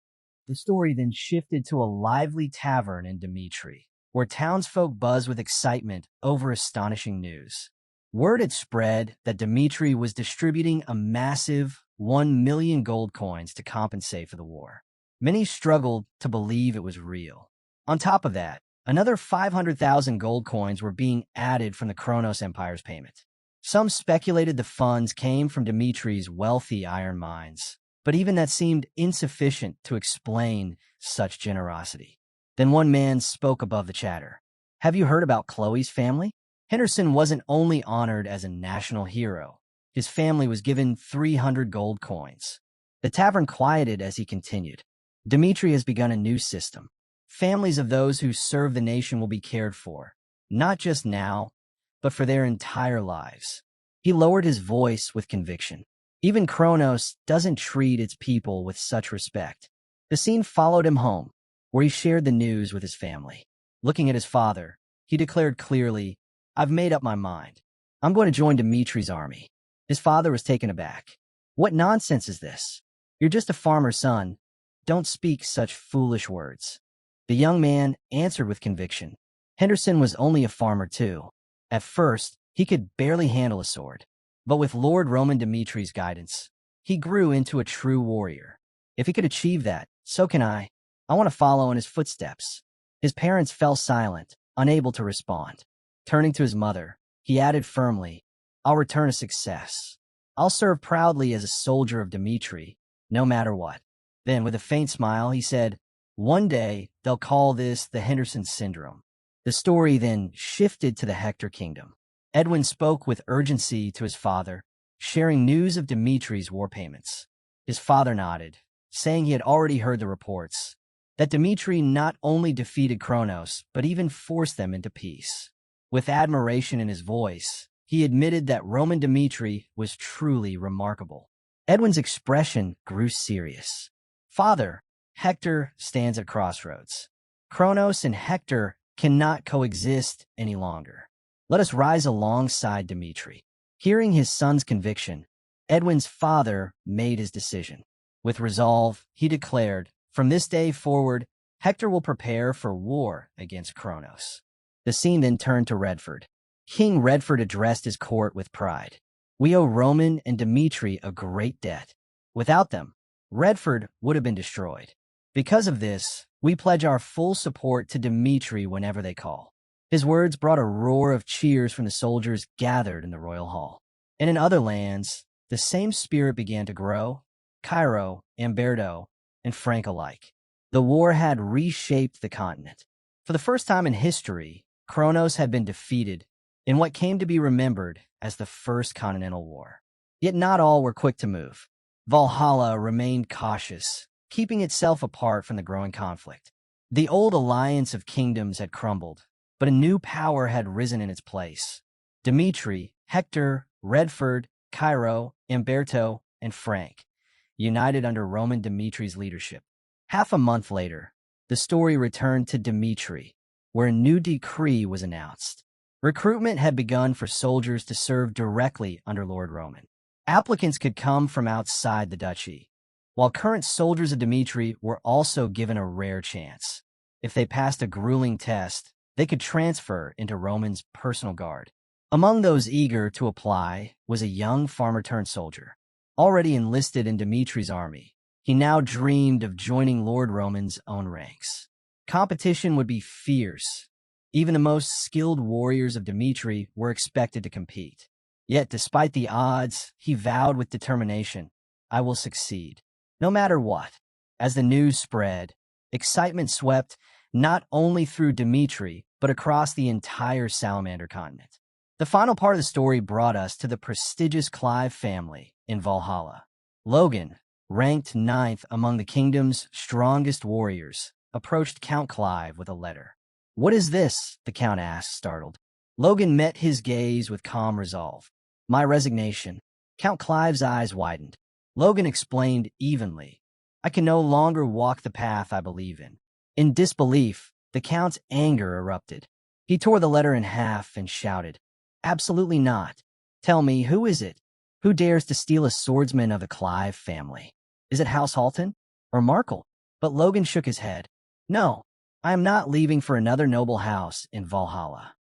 The story then shifted to a lively tavern in Dimitri, where townsfolk buzzed with excitement over astonishing news. Word had spread that Dimitri was distributing a massive 1 million gold coins to compensate for the war. Many struggled to believe it was real. On top of that, another 500,000 gold coins were being added from the Kronos Empire's payment. Some speculated the funds came from Dimitri's wealthy iron mines, but even that seemed insufficient to explain such generosity. Then one man spoke above the chatter. "Have you heard about Chloe's family?" Henderson wasn't only honored as a national hero. His family was given 300 gold coins. The tavern quieted as he continued. "Dimitri has begun a new system. Families of those who serve the nation will be cared for, not just now, but for their entire lives." He lowered his voice with conviction. Even Kronos doesn't treat its people with such respect. The scene followed him home, where he shared the news with his family. Looking at his father, he declared clearly, "I've made up my mind. I'm going to join Dimitri's army." His father was taken aback. "What nonsense is this? You're just a farmer's son. Don't speak such foolish words." The young man answered with conviction. Henderson was only a farmer too. At first, he could barely handle a sword. But with Lord Roman Dimitri's guidance, he grew into a true warrior. If he could achieve that, so can I. I want to follow in his footsteps. His parents fell silent, unable to respond. Turning to his mother, he added firmly, "I'll return a success. I'll serve proudly as a soldier of Dimitri, no matter what." Then, with a faint smile, he said, "One day, they'll call this the Henderson Syndrome." The story then shifted to the Hector Kingdom. Edwin spoke with urgency to his father, sharing news of Dimitri's war payments. His father nodded, saying he had already heard the reports, that Dimitri not only defeated Kronos, but even forced them into peace. With admiration in his voice, he admitted that Roman Dimitri was truly remarkable. Edwin's expression grew serious. "Father, Hector stands at crossroads. Kronos and Hector cannot coexist any longer. Let us rise alongside Dimitri." Hearing his son's conviction, Edwin's father made his decision. With resolve, he declared, "From this day forward, Hector will prepare for war against Kronos." The scene then turned to Redford. King Redford addressed his court with pride. We owe Roman and Dmitri a great debt. Without them, Redford would have been destroyed. Because of this, we pledge our full support to Dmitri whenever they call." His words brought a roar of cheers from the soldiers gathered in the royal hall. And in other lands, the same spirit began to grow. Cairo, Umberto, and Frank alike. The war had reshaped the continent. For the first time in history, Kronos had been defeated in what came to be remembered as the First Continental War. Yet not all were quick to move. Valhalla remained cautious, keeping itself apart from the growing conflict. The old alliance of kingdoms had crumbled, but a new power had risen in its place. Dmitri, Hector, Redford, Cairo, Umberto, and Frank, united under Roman Dimitri's leadership. Half a month later, the story returned to Dmitri, where a new decree was announced. Recruitment had begun for soldiers to serve directly under Lord Roman. Applicants could come from outside the duchy, while current soldiers of Dmitri were also given a rare chance. If they passed a grueling test, they could transfer into Roman's personal guard. Among those eager to apply was a young farmer-turned-soldier. Already enlisted in Dimitri's army, he now dreamed of joining Lord Roman's own ranks. Competition would be fierce. Even the most skilled warriors of Dmitri were expected to compete. Yet, despite the odds, he vowed with determination, "I will succeed, no matter what." As the news spread, excitement swept not only through Dmitri, but across the entire Salamander continent. The final part of the story brought us to the prestigious Clive family in Valhalla. Logan, ranked 9th among the kingdom's strongest warriors, approached Count Clive with a letter. "What is this?" the Count asked, startled. Logan met his gaze with calm resolve. "My resignation." Count Clive's eyes widened. Logan explained evenly, "I can no longer walk the path I believe in." In disbelief, the Count's anger erupted. He tore the letter in half and shouted, "Absolutely not. Tell me, who is it? Who dares to steal a swordsman of the Clive family? Is it House Halton or Markle?" But Logan shook his head. "No, I am not leaving for another noble house in Valhalla."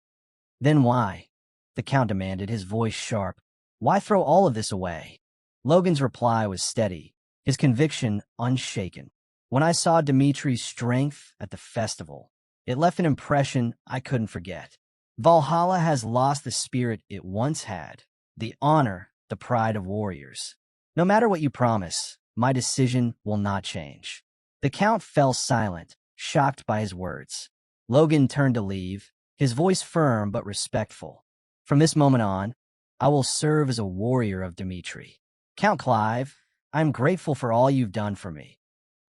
"Then why?" the Count demanded, his voice sharp. "Why throw all of this away?" Logan's reply was steady, his conviction unshaken. "When I saw Dimitri's strength at the festival, it left an impression I couldn't forget. Valhalla has lost the spirit it once had, the honor, the pride of warriors. No matter what you promise, my decision will not change." The Count fell silent, shocked by his words. Logan turned to leave, his voice firm but respectful. "From this moment on, I will serve as a warrior of Dmitri. Count Clive, I am grateful for all you've done for me,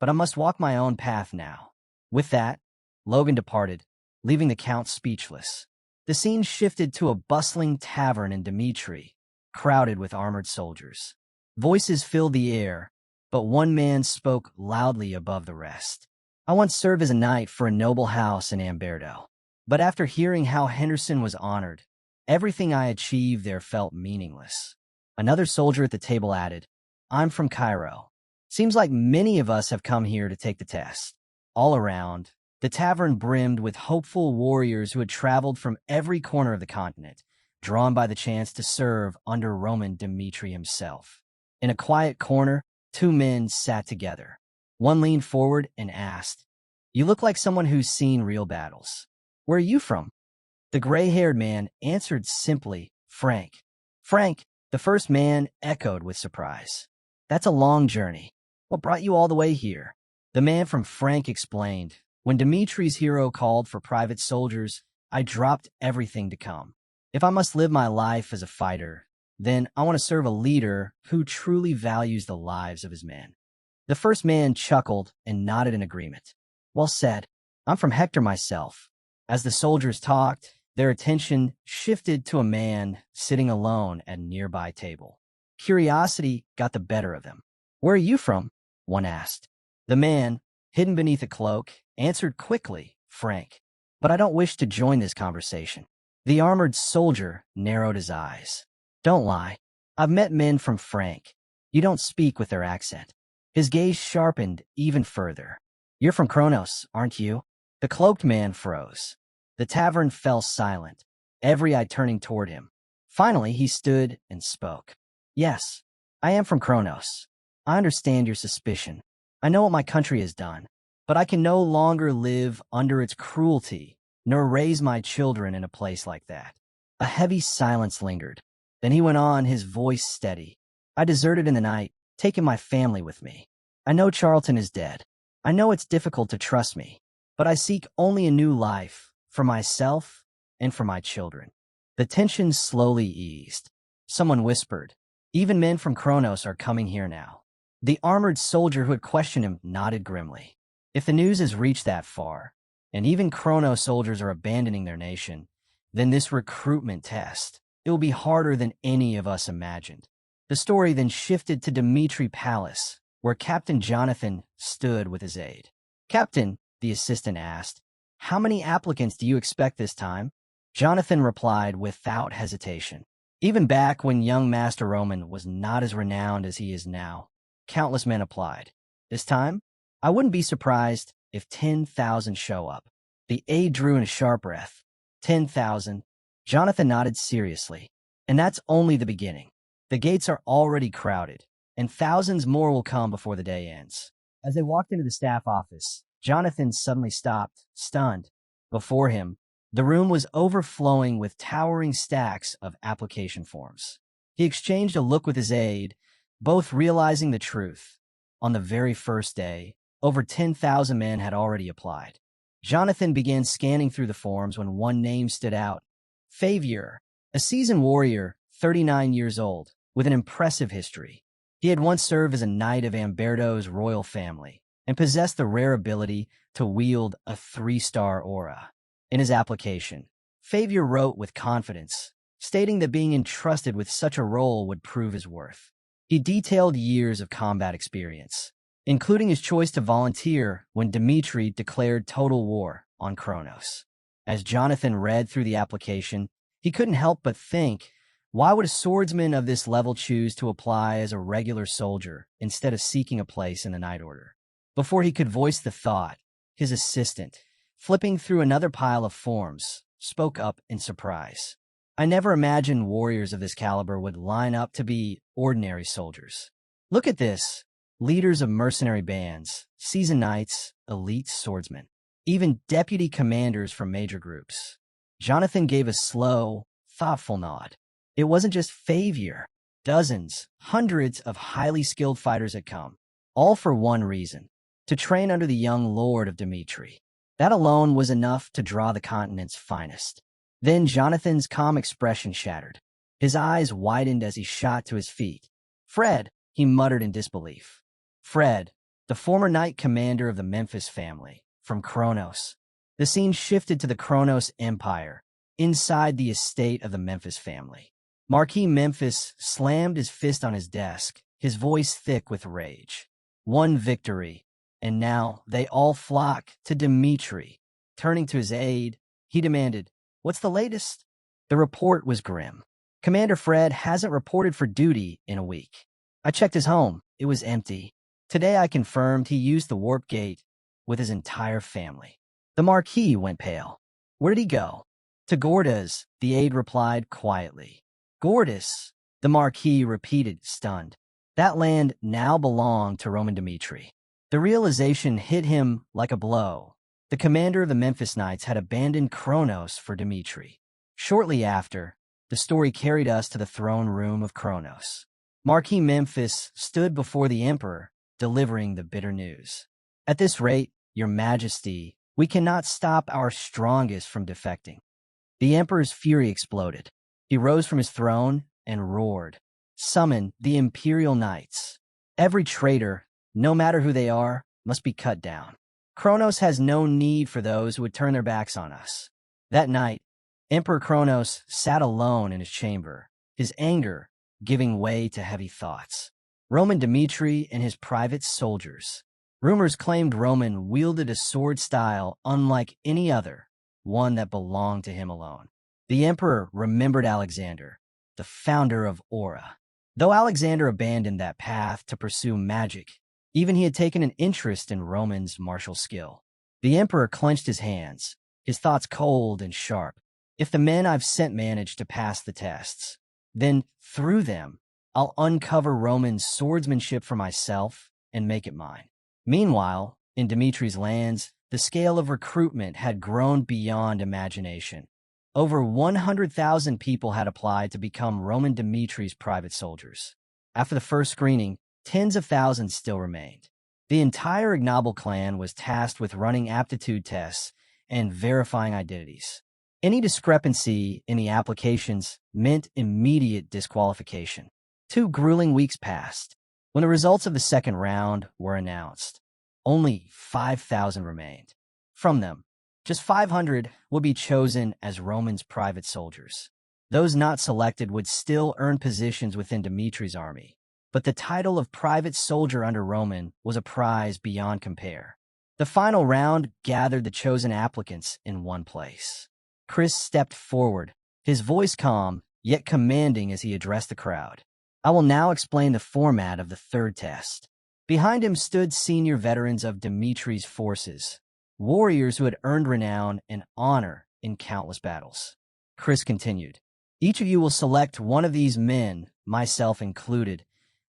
but I must walk my own path now." With that, Logan departed, leaving the Count speechless. The scene shifted to a bustling tavern in Dmitri, crowded with armored soldiers. Voices filled the air, but one man spoke loudly above the rest. "I once served as a knight for a noble house in Umberto, but after hearing how Henderson was honored, everything I achieved there felt meaningless." Another soldier at the table added, "I'm from Cairo. Seems like many of us have come here to take the test." All around, the tavern brimmed with hopeful warriors who had traveled from every corner of the continent, drawn by the chance to serve under Roman Dmitri himself. In a quiet corner, two men sat together. One leaned forward and asked, "You look like someone who's seen real battles. Where are you from?" The gray-haired man answered simply, "Frank." "Frank," the first man echoed with surprise. "That's a long journey. What brought you all the way here?" The man from Frank explained, "When Dimitri's hero called for private soldiers, I dropped everything to come. If I must live my life as a fighter, then I want to serve a leader who truly values the lives of his men." The first man chuckled and nodded in agreement. "Well said. I'm from Hector myself." As the soldiers talked, their attention shifted to a man sitting alone at a nearby table. Curiosity got the better of them. "Where are you from?" one asked. The man, hidden beneath a cloak, answered quickly, "Frank. But I don't wish to join this conversation." The armored soldier narrowed his eyes. "Don't lie. I've met men from Frank. You don't speak with their accent." His gaze sharpened even further. "You're from Kronos, aren't you?" The cloaked man froze. The tavern fell silent, every eye turning toward him. Finally, he stood and spoke. Yes, I am from Kronos. I understand your suspicion. I know what my country has done, but I can no longer live under its cruelty, nor raise my children in a place like that. A heavy silence lingered. Then he went on, his voice steady. I deserted in the night, taking my family with me. I know Charlton is dead. I know it's difficult to trust me, but I seek only a new life for myself and for my children. The tension slowly eased. Someone whispered, even men from Kronos are coming here now. The armored soldier who had questioned him nodded grimly. If the news has reached that far, and even Kronos soldiers are abandoning their nation, then this recruitment test, it will be harder than any of us imagined. The story then shifted to Dimitri Palace, where Captain Jonathan stood with his aide. Captain, the assistant asked, how many applicants do you expect this time? Jonathan replied without hesitation. Even back when young Master Roman was not as renowned as he is now, countless men applied. This time, I wouldn't be surprised if 10,000 show up. The aide drew in a sharp breath. 10,000. Jonathan nodded seriously. And that's only the beginning. The gates are already crowded, and thousands more will come before the day ends. As they walked into the staff office, Jonathan suddenly stopped, stunned. Before him, the room was overflowing with towering stacks of application forms. He exchanged a look with his aide, both realizing the truth. On the very first day, over 10,000 men had already applied. Jonathan began scanning through the forms when one name stood out. Favier, a seasoned warrior, 39 years old, with an impressive history. He had once served as a knight of Amberto's royal family and possessed the rare ability to wield a 3-star aura. In his application, Favier wrote with confidence, stating that being entrusted with such a role would prove his worth. He detailed years of combat experience, including his choice to volunteer when Dimitri declared total war on Kronos. As Jonathan read through the application, he couldn't help but think, why would a swordsman of this level choose to apply as a regular soldier instead of seeking a place in the Night Order? Before he could voice the thought, his assistant, flipping through another pile of forms, spoke up in surprise. I never imagined warriors of this caliber would line up to be ordinary soldiers. Look at this. Leaders of mercenary bands, seasoned knights, elite swordsmen, even deputy commanders from major groups. Jonathan gave a slow, thoughtful nod. It wasn't just Favier. Dozens, hundreds of highly skilled fighters had come, all for one reason, to train under the young lord of Dimitri. That alone was enough to draw the continent's finest. Then Jonathan's calm expression shattered. His eyes widened as he shot to his feet. Fred, he muttered in disbelief. Fred, the former knight commander of the Memphis family, from Kronos. The scene shifted to the Kronos Empire, inside the estate of the Memphis family. Marquis Memphis slammed his fist on his desk, his voice thick with rage. One victory, and now they all flock to Dimitri. Turning to his aide, he demanded, what's the latest? The report was grim. Commander Fred hasn't reported for duty in a week. I checked his home. It was empty. Today I confirmed he used the warp gate with his entire family. The Marquis went pale. Where did he go? To Gordas, the aide replied quietly. Gordas, the Marquis repeated, stunned. That land now belonged to Roman Dimitri. The realization hit him like a blow. The commander of the Memphis Knights had abandoned Kronos for Dimitri. Shortly after, the story carried us to the throne room of Kronos. Marquis Memphis stood before the emperor, delivering the bitter news. At this rate, your majesty, we cannot stop our strongest from defecting. The emperor's fury exploded. He rose from his throne and roared, summon the imperial knights. Every traitor, no matter who they are, must be cut down. Kronos has no need for those who would turn their backs on us. That night, Emperor Kronos sat alone in his chamber, his anger giving way to heavy thoughts. Roman Dimitri and his private soldiers. Rumors claimed Roman wielded a sword style unlike any other, one that belonged to him alone. The emperor remembered Alexander, the founder of Aura. Though Alexander abandoned that path to pursue magic, even he had taken an interest in Roman's martial skill. The emperor clenched his hands, his thoughts cold and sharp. If the men I've sent manage to pass the tests, then through them, I'll uncover Roman swordsmanship for myself and make it mine. Meanwhile, in Dimitri's lands, the scale of recruitment had grown beyond imagination. Over 100,000 people had applied to become Roman Dimitri's private soldiers. After the first screening, tens of thousands still remained. The entire ignoble clan was tasked with running aptitude tests and verifying identities. Any discrepancy in the applications meant immediate disqualification. 2 grueling weeks passed. When the results of the second round were announced, only 5,000 remained. From them, just 500 would be chosen as Roman's private soldiers. Those not selected would still earn positions within Dimitri's army, but the title of private soldier under Roman was a prize beyond compare. The final round gathered the chosen applicants in one place. Chris stepped forward, his voice calm, yet commanding as he addressed the crowd. I will now explain the format of the third test. Behind him stood senior veterans of Dimitri's forces, warriors who had earned renown and honor in countless battles. Chris continued, each of you will select one of these men, myself included,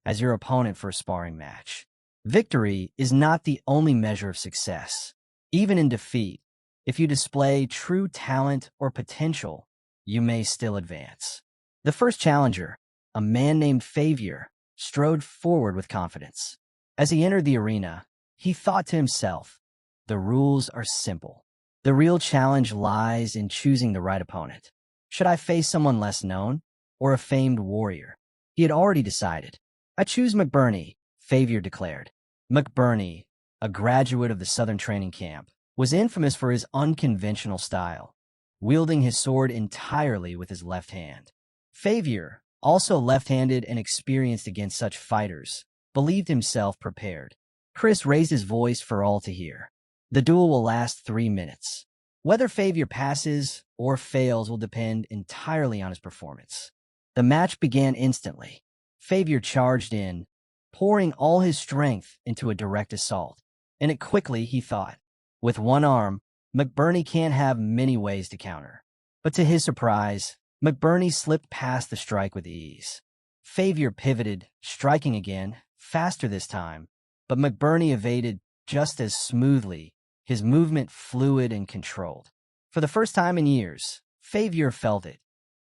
as your opponent for a sparring match. Victory is not the only measure of success. Even in defeat, if you display true talent or potential, you may still advance. The first challenger, a man named Favier, strode forward with confidence. As he entered the arena, he thought to himself, the rules are simple. The real challenge lies in choosing the right opponent. Should I face someone less known or a famed warrior? He had already decided. I choose McBurney, Favier declared. McBurney, a graduate of the Southern Training Camp, was infamous for his unconventional style, wielding his sword entirely with his left hand. Favier, also left-handed and experienced against such fighters, believed himself prepared. Chris raised his voice for all to hear. The duel will last 3 minutes. Whether Favier passes or fails will depend entirely on his performance. The match began instantly. Favier charged in, pouring all his strength into a direct assault. And it quickly, he thought. With one arm, McBurney can't have many ways to counter. But to his surprise, McBurney slipped past the strike with ease. Favier pivoted, striking again, faster this time, but McBurney evaded just as smoothly, his movement fluid and controlled. For the first time in years, Favier felt it,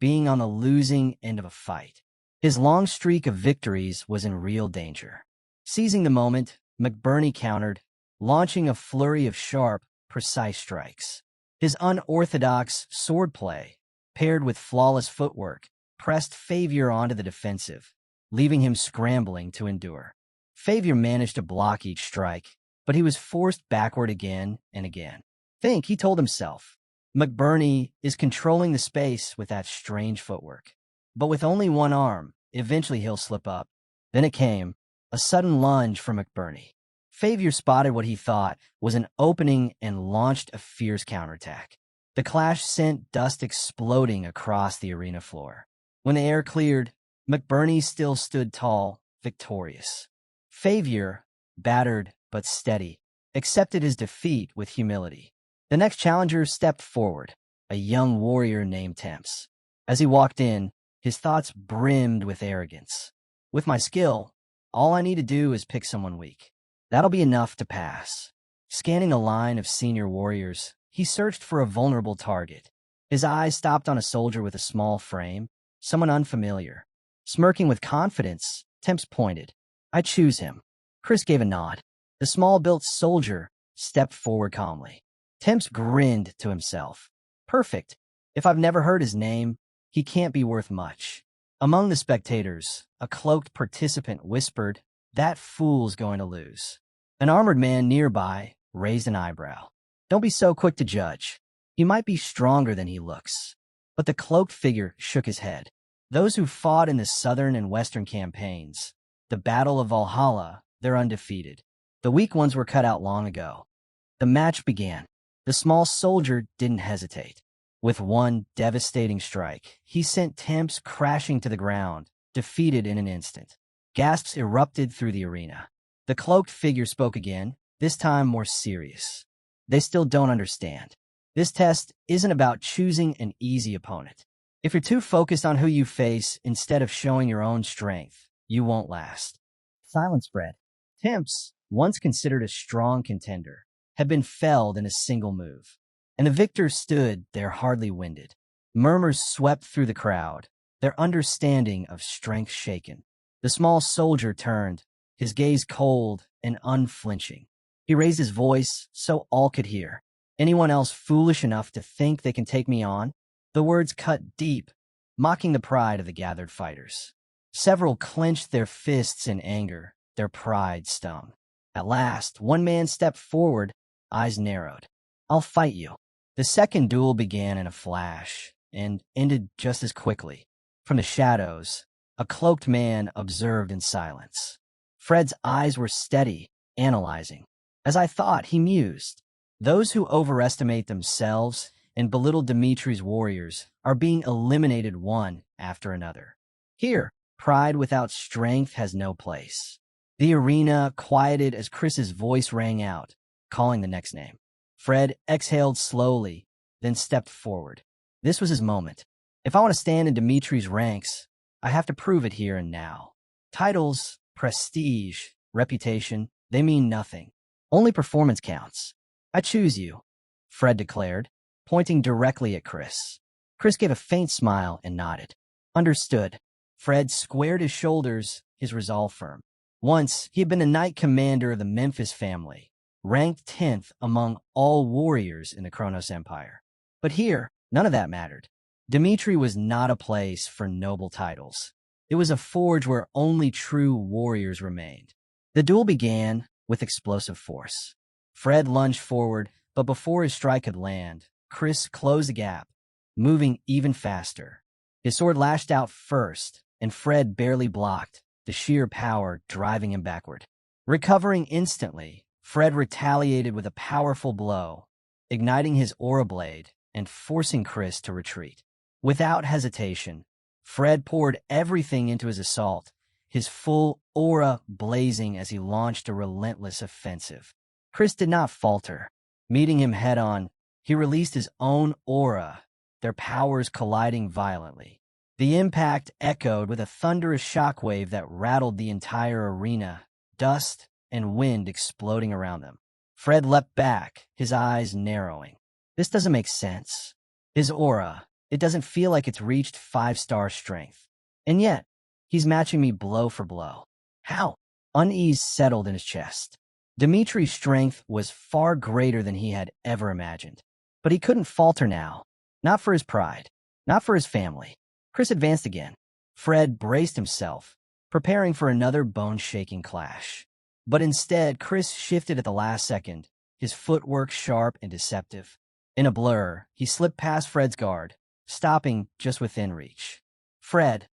being on the losing end of a fight. His long streak of victories was in real danger. Seizing the moment, McBurney countered, launching a flurry of sharp, precise strikes. His unorthodox swordplay, paired with flawless footwork, pressed Favier onto the defensive, leaving him scrambling to endure. Favier managed to block each strike, but he was forced backward again and again. He told himself. McBurney is controlling the space with that strange footwork. But with only one arm, eventually he'll slip up. Then it came, a sudden lunge from McBurney. Favier spotted what he thought was an opening and launched a fierce counterattack. The clash sent dust exploding across the arena floor. When the air cleared, McBurney still stood tall, victorious. Favier, battered but steady, accepted his defeat with humility. The next challenger stepped forward, a young warrior named Temps. As he walked in, his thoughts brimmed with arrogance. With my skill, all I need to do is pick someone weak. That'll be enough to pass. Scanning the line of senior warriors, he searched for a vulnerable target. His eyes stopped on a soldier with a small frame, someone unfamiliar. Smirking with confidence, Temps pointed. I choose him. Chris gave a nod. The small-built soldier stepped forward calmly. Temps grinned to himself. Perfect. If I've never heard his name, he can't be worth much. Among the spectators, a cloaked participant whispered, that fool's going to lose. An armored man nearby raised an eyebrow. Don't be so quick to judge. He might be stronger than he looks. But the cloaked figure shook his head. Those who fought in the southern and western campaigns, the Battle of Valhalla, they're undefeated. The weak ones were cut out long ago. The match began. The small soldier didn't hesitate. With one devastating strike, he sent Temps crashing to the ground, defeated in an instant. Gasps erupted through the arena. The cloaked figure spoke again, this time more serious. They still don't understand. This test isn't about choosing an easy opponent. If you're too focused on who you face instead of showing your own strength, you won't last. Silent spread. Temps, once considered a strong contender, had been felled in a single move, and the victors stood there hardly winded. Murmurs swept through the crowd, their understanding of strength shaken. The small soldier turned, his gaze cold and unflinching. He raised his voice so all could hear. Anyone else foolish enough to think they can take me on? The words cut deep, mocking the pride of the gathered fighters. Several clenched their fists in anger, their pride stung. At last, one man stepped forward, eyes narrowed. "I'll fight you." The second duel began in a flash and ended just as quickly. From the shadows, a cloaked man observed in silence. Fred's eyes were steady, analyzing. As I thought, he mused. Those who overestimate themselves and belittle Dimitri's warriors are being eliminated one after another. Here, pride without strength has no place. The arena quieted as Chris's voice rang out, calling the next name. Fred exhaled slowly, then stepped forward. This was his moment. If I want to stand in Dimitri's ranks, I have to prove it here and now. Titles, prestige, reputation, they mean nothing. Only performance counts. I choose you, Fred declared, pointing directly at Chris. Chris gave a faint smile and nodded. Understood. Fred squared his shoulders, his resolve firm. Once, he had been the knight commander of the Memphis family, ranked 10th among all warriors in the Kronos Empire. But here, none of that mattered. Dimitri was not a place for noble titles. It was a forge where only true warriors remained. The duel began with explosive force. Fred lunged forward, but before his strike could land, Chris closed the gap, moving even faster. His sword lashed out first, and Fred barely blocked, the sheer power driving him backward. Recovering instantly, Fred retaliated with a powerful blow, igniting his aura blade and forcing Chris to retreat. Without hesitation, Fred poured everything into his assault, his full aura blazing as he launched a relentless offensive. Chris did not falter. Meeting him head-on, he released his own aura, their powers colliding violently. The impact echoed with a thunderous shockwave that rattled the entire arena, dust and wind exploding around them. Fred leapt back, his eyes narrowing. This doesn't make sense. His aura, it doesn't feel like it's reached 5-star strength. And yet, he's matching me blow for blow. How? Unease settled in his chest. Dimitri's strength was far greater than he had ever imagined. But he couldn't falter now. Not for his pride. Not for his family. Chris advanced again. Fred braced himself, preparing for another bone-shaking clash. But instead, Chris shifted at the last second, his footwork sharp and deceptive. In a blur, he slipped past Fred's guard, stopping just within reach. "Fred,"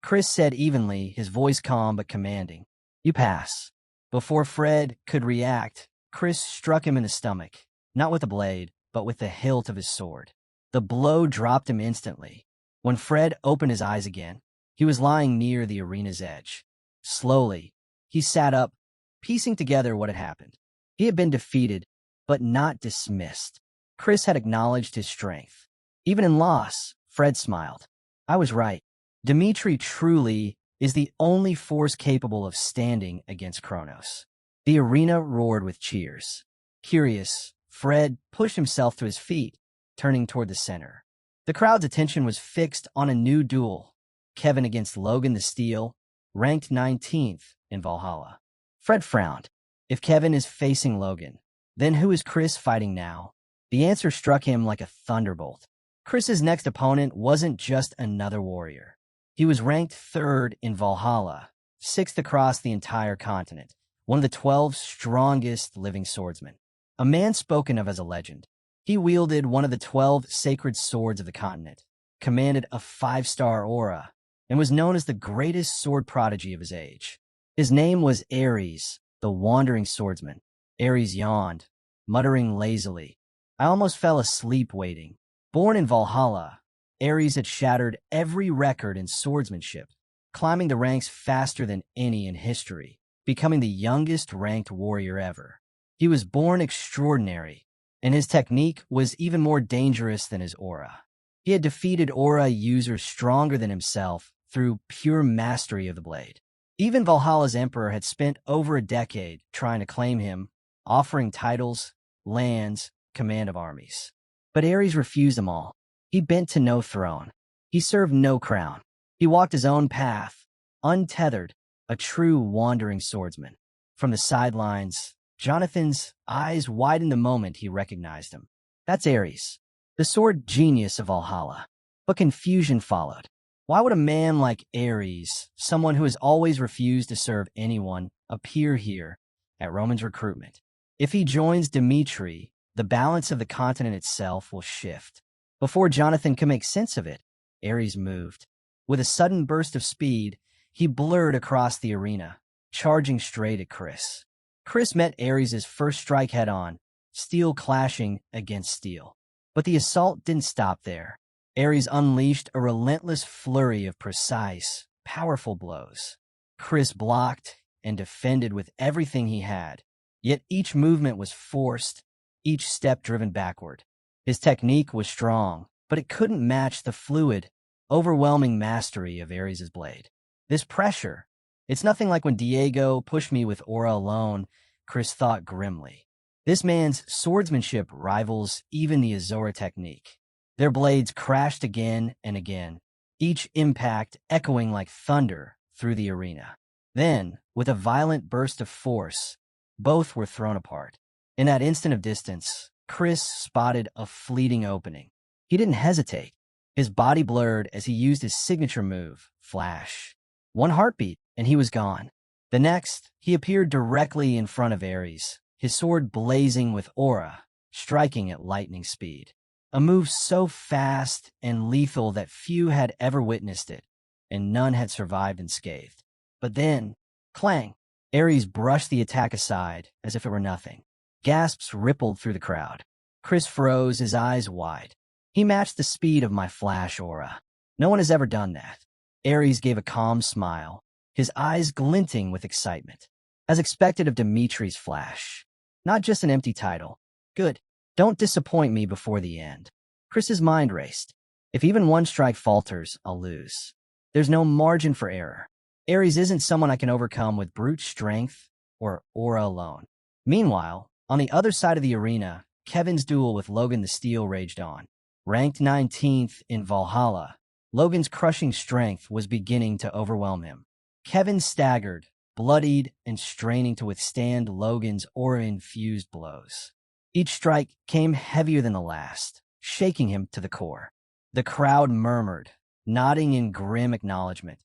Chris said evenly, his voice calm but commanding. "You pass." Before Fred could react, Chris struck him in the stomach, not with a blade, but with the hilt of his sword. The blow dropped him instantly. When Fred opened his eyes again, he was lying near the arena's edge. Slowly, he sat up, piecing together what had happened. He had been defeated, but not dismissed. Chris had acknowledged his strength. Even in loss, Fred smiled. "I was right. Dimitri truly is the only force capable of standing against Kronos." The arena roared with cheers. Curious, Fred pushed himself to his feet, turning toward the center. The crowd's attention was fixed on a new duel, Kevin against Logan the Steel, ranked 19th in Valhalla. Fred frowned. If Kevin is facing Logan, then who is Chris fighting now? The answer struck him like a thunderbolt. Chris's next opponent wasn't just another warrior. He was ranked 3rd in Valhalla, 6th across the entire continent, one of the 12 strongest living swordsmen. A man spoken of as a legend. He wielded one of the 12 sacred swords of the continent, commanded a 5-star aura, and was known as the greatest sword prodigy of his age. His name was Ares, the wandering swordsman. Ares yawned, muttering lazily. I almost fell asleep waiting. Born in Valhalla, Ares had shattered every record in swordsmanship, climbing the ranks faster than any in history, becoming the youngest ranked warrior ever. He was born extraordinary, and his technique was even more dangerous than his aura. He had defeated aura users stronger than himself through pure mastery of the blade. Even Valhalla's emperor had spent over a decade trying to claim him, offering titles, lands, command of armies. But Ares refused them all. He bent to no throne. He served no crown. He walked his own path, untethered, a true wandering swordsman. From the sidelines, Jonathan's eyes widened the moment he recognized him. That's Ares, the sword genius of Valhalla. But confusion followed. Why would a man like Ares, someone who has always refused to serve anyone, appear here at Roman's recruitment? If he joins Dmitri, the balance of the continent itself will shift. Before Jonathan could make sense of it, Ares moved. With a sudden burst of speed, he blurred across the arena, charging straight at Chris. Chris met Ares' first strike head-on, steel clashing against steel. But the assault didn't stop there. Ares unleashed a relentless flurry of precise, powerful blows. Chris blocked and defended with everything he had, yet each movement was forced, each step driven backward. His technique was strong, but it couldn't match the fluid, overwhelming mastery of Ares' blade. This pressure, it's nothing like when Diego pushed me with aura alone, Chris thought grimly. This man's swordsmanship rivals even the Azora technique. Their blades crashed again and again, each impact echoing like thunder through the arena. Then, with a violent burst of force, both were thrown apart. In that instant of distance, Chris spotted a fleeting opening. He didn't hesitate. His body blurred as he used his signature move, Flash. One heartbeat, and he was gone. The next, he appeared directly in front of Ares, his sword blazing with aura, striking at lightning speed. A move so fast and lethal that few had ever witnessed it, and none had survived unscathed. But then, clang! Ares brushed the attack aside as if it were nothing. Gasps rippled through the crowd. Chris froze, his eyes wide. He matched the speed of my flash aura. No one has ever done that. Ares gave a calm smile, his eyes glinting with excitement. As expected of Dimitri's flash. Not just an empty title. Good. Don't disappoint me before the end. Chris's mind raced. If even one strike falters, I'll lose. There's no margin for error. Ares isn't someone I can overcome with brute strength or aura alone. Meanwhile, on the other side of the arena, Kevin's duel with Logan the Steel raged on. Ranked 19th in Valhalla, Logan's crushing strength was beginning to overwhelm him. Kevin staggered, bloodied, and straining to withstand Logan's aura-infused blows. Each strike came heavier than the last, shaking him to the core. The crowd murmured, nodding in grim acknowledgement.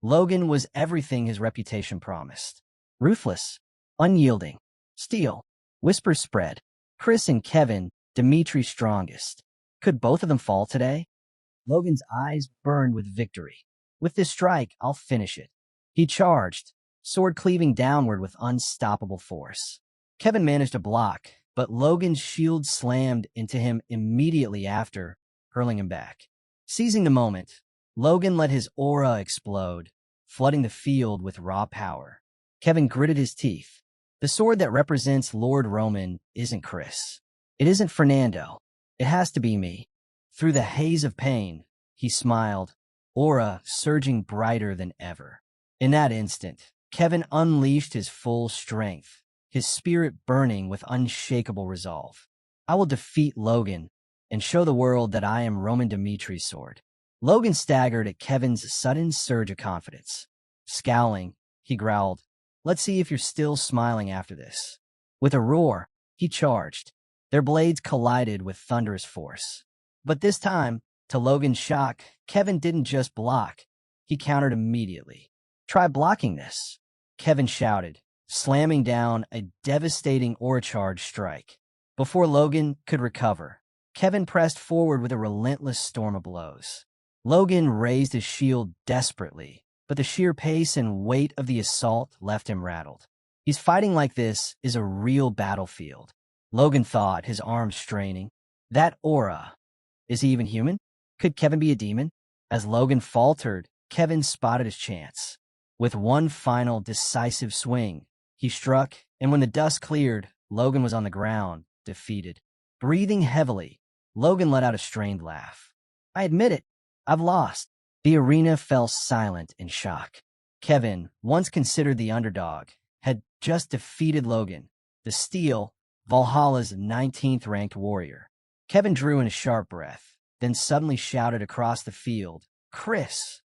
Logan was everything his reputation promised. Ruthless, unyielding, steel. Whispers spread. Chris and Kevin, Dimitri's strongest. Could both of them fall today? Logan's eyes burned with victory. With this strike, I'll finish it. He charged, sword cleaving downward with unstoppable force. Kevin managed to block, but Logan's shield slammed into him immediately after, hurling him back. Seizing the moment, Logan let his aura explode, flooding the field with raw power. Kevin gritted his teeth. The sword that represents Lord Roman isn't Chris. It isn't Fernando. It has to be me. Through the haze of pain, he smiled, aura surging brighter than ever. In that instant, Kevin unleashed his full strength, his spirit burning with unshakable resolve. I will defeat Logan and show the world that I am Roman Dimitri's sword. Logan staggered at Kevin's sudden surge of confidence. Scowling, he growled, "Let's see if you're still smiling after this." With a roar, he charged. Their blades collided with thunderous force. But this time, to Logan's shock, Kevin didn't just block. He countered immediately. "Try blocking this," Kevin shouted, slamming down a devastating aura charge strike. Before Logan could recover, Kevin pressed forward with a relentless storm of blows. Logan raised his shield desperately, but the sheer pace and weight of the assault left him rattled. He's fighting like this is a real battlefield, Logan thought, his arms straining. That aura. Is he even human? Could Kevin be a demon? As Logan faltered, Kevin spotted his chance. With one final decisive swing, he struck, and when the dust cleared, Logan was on the ground, defeated. Breathing heavily, Logan let out a strained laugh. I admit it. I've lost. The arena fell silent in shock. Kevin, once considered the underdog, had just defeated Logan, the Steel, Valhalla's 19th ranked warrior. Kevin drew in a sharp breath, then suddenly shouted across the field, "Chris!"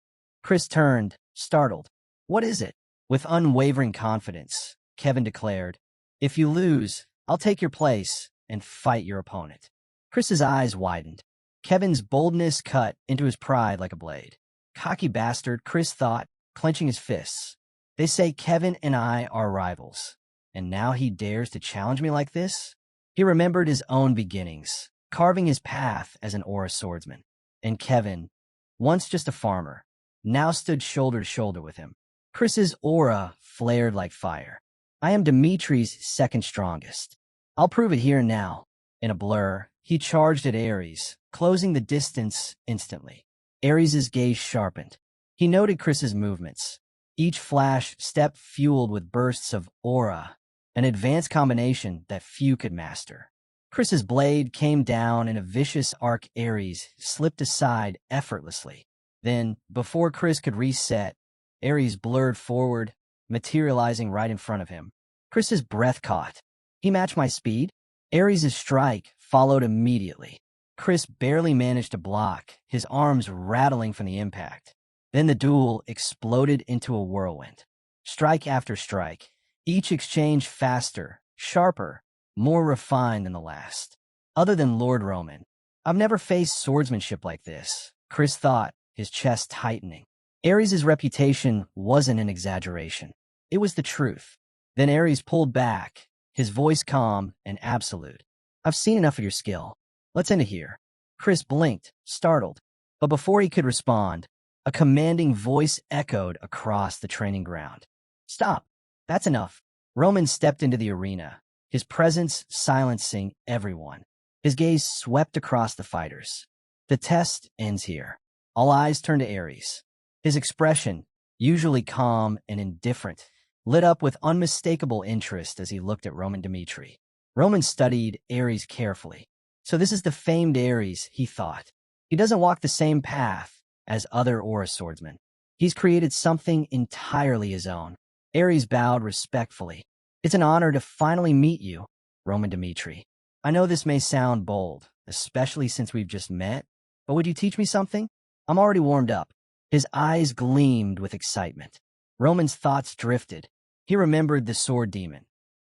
Chris turned, startled. "What is it?" With unwavering confidence, Kevin declared, "If you lose, I'll take your place and fight your opponent." Chris's eyes widened. Kevin's boldness cut into his pride like a blade. "Cocky bastard," Chris thought, clenching his fists. "They say Kevin and I are rivals, and now he dares to challenge me like this?" He remembered his own beginnings, carving his path as an aura swordsman. And Kevin, once just a farmer, now stood shoulder to shoulder with him. Chris's aura flared like fire. "I am Dimitri's second strongest. I'll prove it here and now." In a blur, he charged at Ares, closing the distance instantly. Ares' gaze sharpened. He noted Chris's movements, each flash step fueled with bursts of aura, an advanced combination that few could master. Chris's blade came down in a vicious arc. Ares slipped aside effortlessly. Then, before Chris could reset, Ares blurred forward, materializing right in front of him. Chris's breath caught. He matched my speed? Ares' strike followed immediately. Chris barely managed to block, his arms rattling from the impact. Then the duel exploded into a whirlwind. Strike after strike, each exchange faster, sharper, more refined than the last. Other than Lord Roman, I've never faced swordsmanship like this, Chris thought, his chest tightening. Ares' reputation wasn't an exaggeration. It was the truth. Then Ares pulled back, his voice calm and absolute. "I've seen enough of your skill. Let's end it here." Chris blinked, startled. But before he could respond, a commanding voice echoed across the training ground. "Stop. That's enough." Roman stepped into the arena, his presence silencing everyone. His gaze swept across the fighters. "The test ends here." All eyes turned to Ares. His expression, usually calm and indifferent, lit up with unmistakable interest as he looked at Roman Dimitri. Roman studied Ares carefully. So this is the famed Ares, he thought. He doesn't walk the same path as other aura swordsmen. He's created something entirely his own. Ares bowed respectfully. "It's an honor to finally meet you, Roman Dimitri. I know this may sound bold, especially since we've just met, but would you teach me something? I'm already warmed up." His eyes gleamed with excitement. Roman's thoughts drifted. He remembered the sword demon,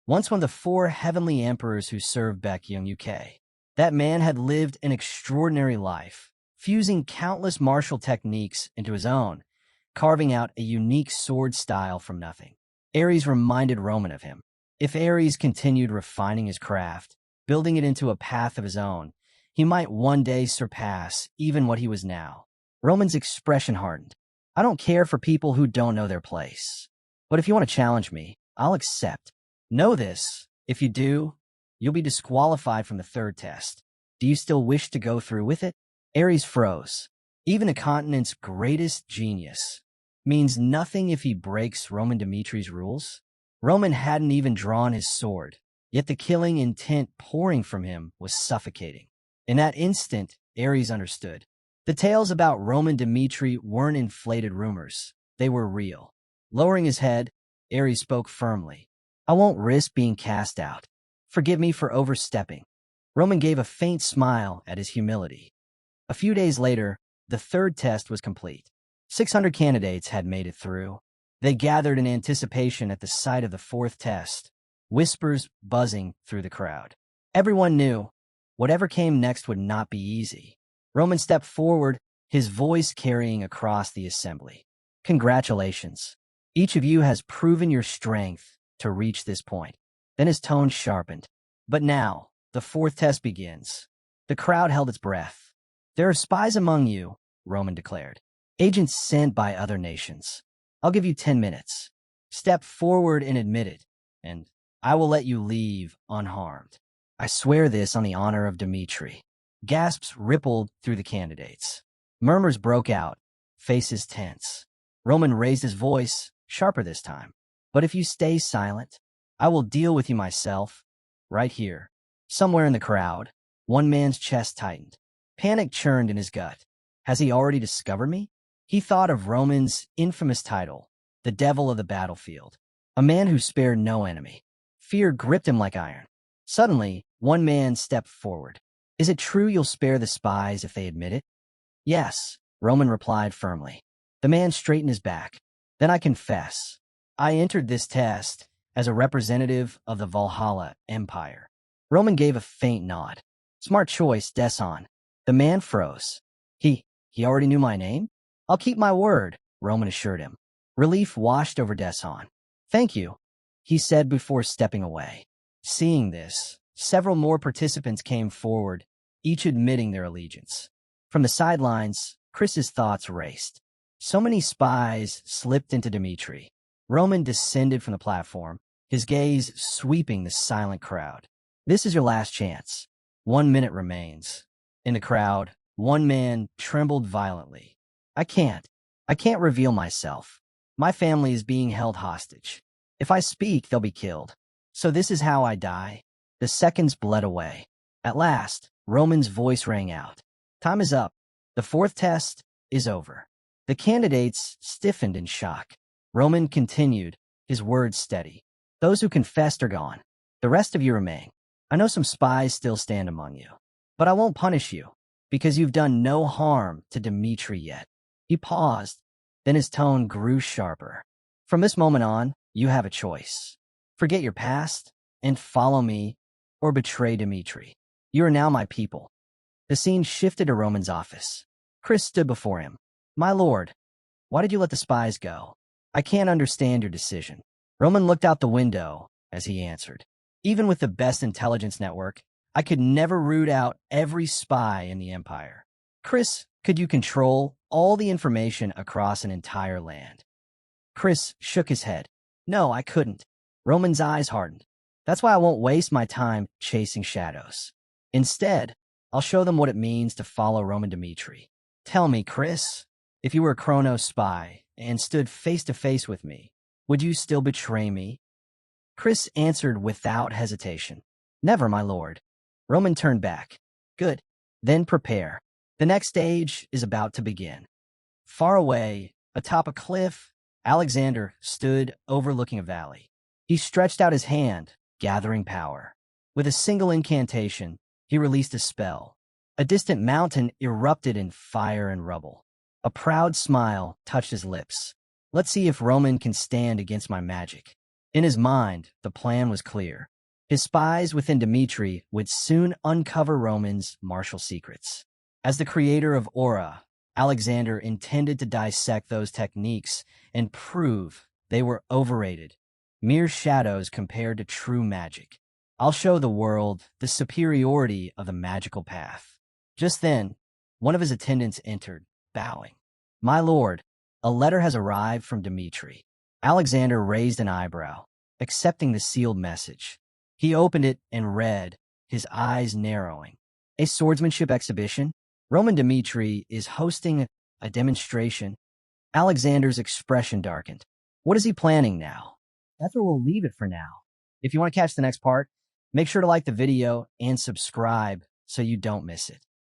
once one of the 4 heavenly emperors who served Baekhyun UK. That man had lived an extraordinary life, fusing countless martial techniques into his own, carving out a unique sword style from nothing. Ares reminded Roman of him. If Ares continued refining his craft, building it into a path of his own, he might one day surpass even what he was now. Roman's expression hardened. "I don't care for people who don't know their place. But if you want to challenge me, I'll accept. Know this, if you do, you'll be disqualified from the 3rd test. Do you still wish to go through with it?" Ares froze. Even a continent's greatest genius means nothing if he breaks Roman Dimitri's rules. Roman hadn't even drawn his sword, yet the killing intent pouring from him was suffocating. In that instant, Ares understood. The tales about Roman Dimitri weren't inflated rumors. They were real. Lowering his head, Ares spoke firmly. "I won't risk being cast out. Forgive me for overstepping." Roman gave a faint smile at his humility. A few days later, the 3rd test was complete. 600 candidates had made it through. They gathered in anticipation at the sight of the 4th test, whispers buzzing through the crowd. Everyone knew whatever came next would not be easy. Roman stepped forward, his voice carrying across the assembly. "Congratulations. Each of you has proven your strength to reach this point." Then his tone sharpened. "But now, the 4th test begins." The crowd held its breath. "There are spies among you," Roman declared. "Agents sent by other nations. I'll give you 10 minutes. Step forward and admit it, and I will let you leave unharmed. I swear this on the honor of Dimitri." Gasps rippled through the candidates. Murmurs broke out, faces tense. Roman raised his voice, sharper this time. "But if you stay silent, I will deal with you myself, right here." Somewhere in the crowd, one man's chest tightened. Panic churned in his gut. Has he already discovered me? He thought of Roman's infamous title, the devil of the battlefield, a man who spared no enemy. Fear gripped him like iron. Suddenly, one man stepped forward. Is it true you'll spare the spies if they admit it? Yes, Roman replied firmly. The man straightened his back. Then I confess. I entered this test as a representative of the Valhalla Empire. Roman gave a faint nod. Smart choice, Desan. The man froze. He already knew my name? I'll keep my word, Roman assured him. Relief washed over Desan. Thank you, he said before stepping away. Seeing this, several more participants came forward, each admitting their allegiance. From the sidelines, Chris's thoughts raced. So many spies slipped into Dmitri. Roman descended from the platform, his gaze sweeping the silent crowd. This is your last chance. 1 minute remains. In the crowd, one man trembled violently. I can't reveal myself. My family is being held hostage. If I speak, they'll be killed. So this is how I die. The seconds bled away. At last, Roman's voice rang out. Time is up. The fourth test is over. The candidates stiffened in shock. Roman continued, his words steady. Those who confessed are gone. The rest of you remain. I know some spies still stand among you, but I won't punish you, because you've done no harm to Dmitri yet. He paused, then his tone grew sharper. From this moment on, you have a choice. Forget your past and follow me, or betray Dmitri. You are now my people. The scene shifted to Roman's office. Chris stood before him. My lord, why did you let the spies go? I can't understand your decision. Roman looked out the window as he answered. Even with the best intelligence network, I could never root out every spy in the Empire. Chris, could you control all the information across an entire land? Chris shook his head. No, I couldn't. Roman's eyes hardened. That's why I won't waste my time chasing shadows. Instead, I'll show them what it means to follow Roman Dmitri. Tell me, Chris, if you were a Kronos spy and stood face to face with me, would you still betray me? Chris answered without hesitation. Never, my lord. Roman turned back. Good. Then prepare. The next stage is about to begin. Far away, atop a cliff, Alexander stood overlooking a valley. He stretched out his hand, gathering power. With a single incantation, he released a spell. A distant mountain erupted in fire and rubble. A proud smile touched his lips. Let's see if Roman can stand against my magic. In his mind, the plan was clear. His spies within Dmitri would soon uncover Roman's martial secrets. As the creator of Aura, Alexander intended to dissect those techniques and prove they were overrated, mere shadows compared to true magic. I'll show the world the superiority of the magical path. Just then, one of his attendants entered, bowing. My lord, a letter has arrived from Dmitri. Alexander raised an eyebrow, accepting the sealed message. He opened it and read, his eyes narrowing. A swordsmanship exhibition? Roman Dmitri is hosting a demonstration. Alexander's expression darkened. What is he planning now? That's where we'll leave it for now. If you want to catch the next part, make sure to like the video and subscribe so you don't miss it.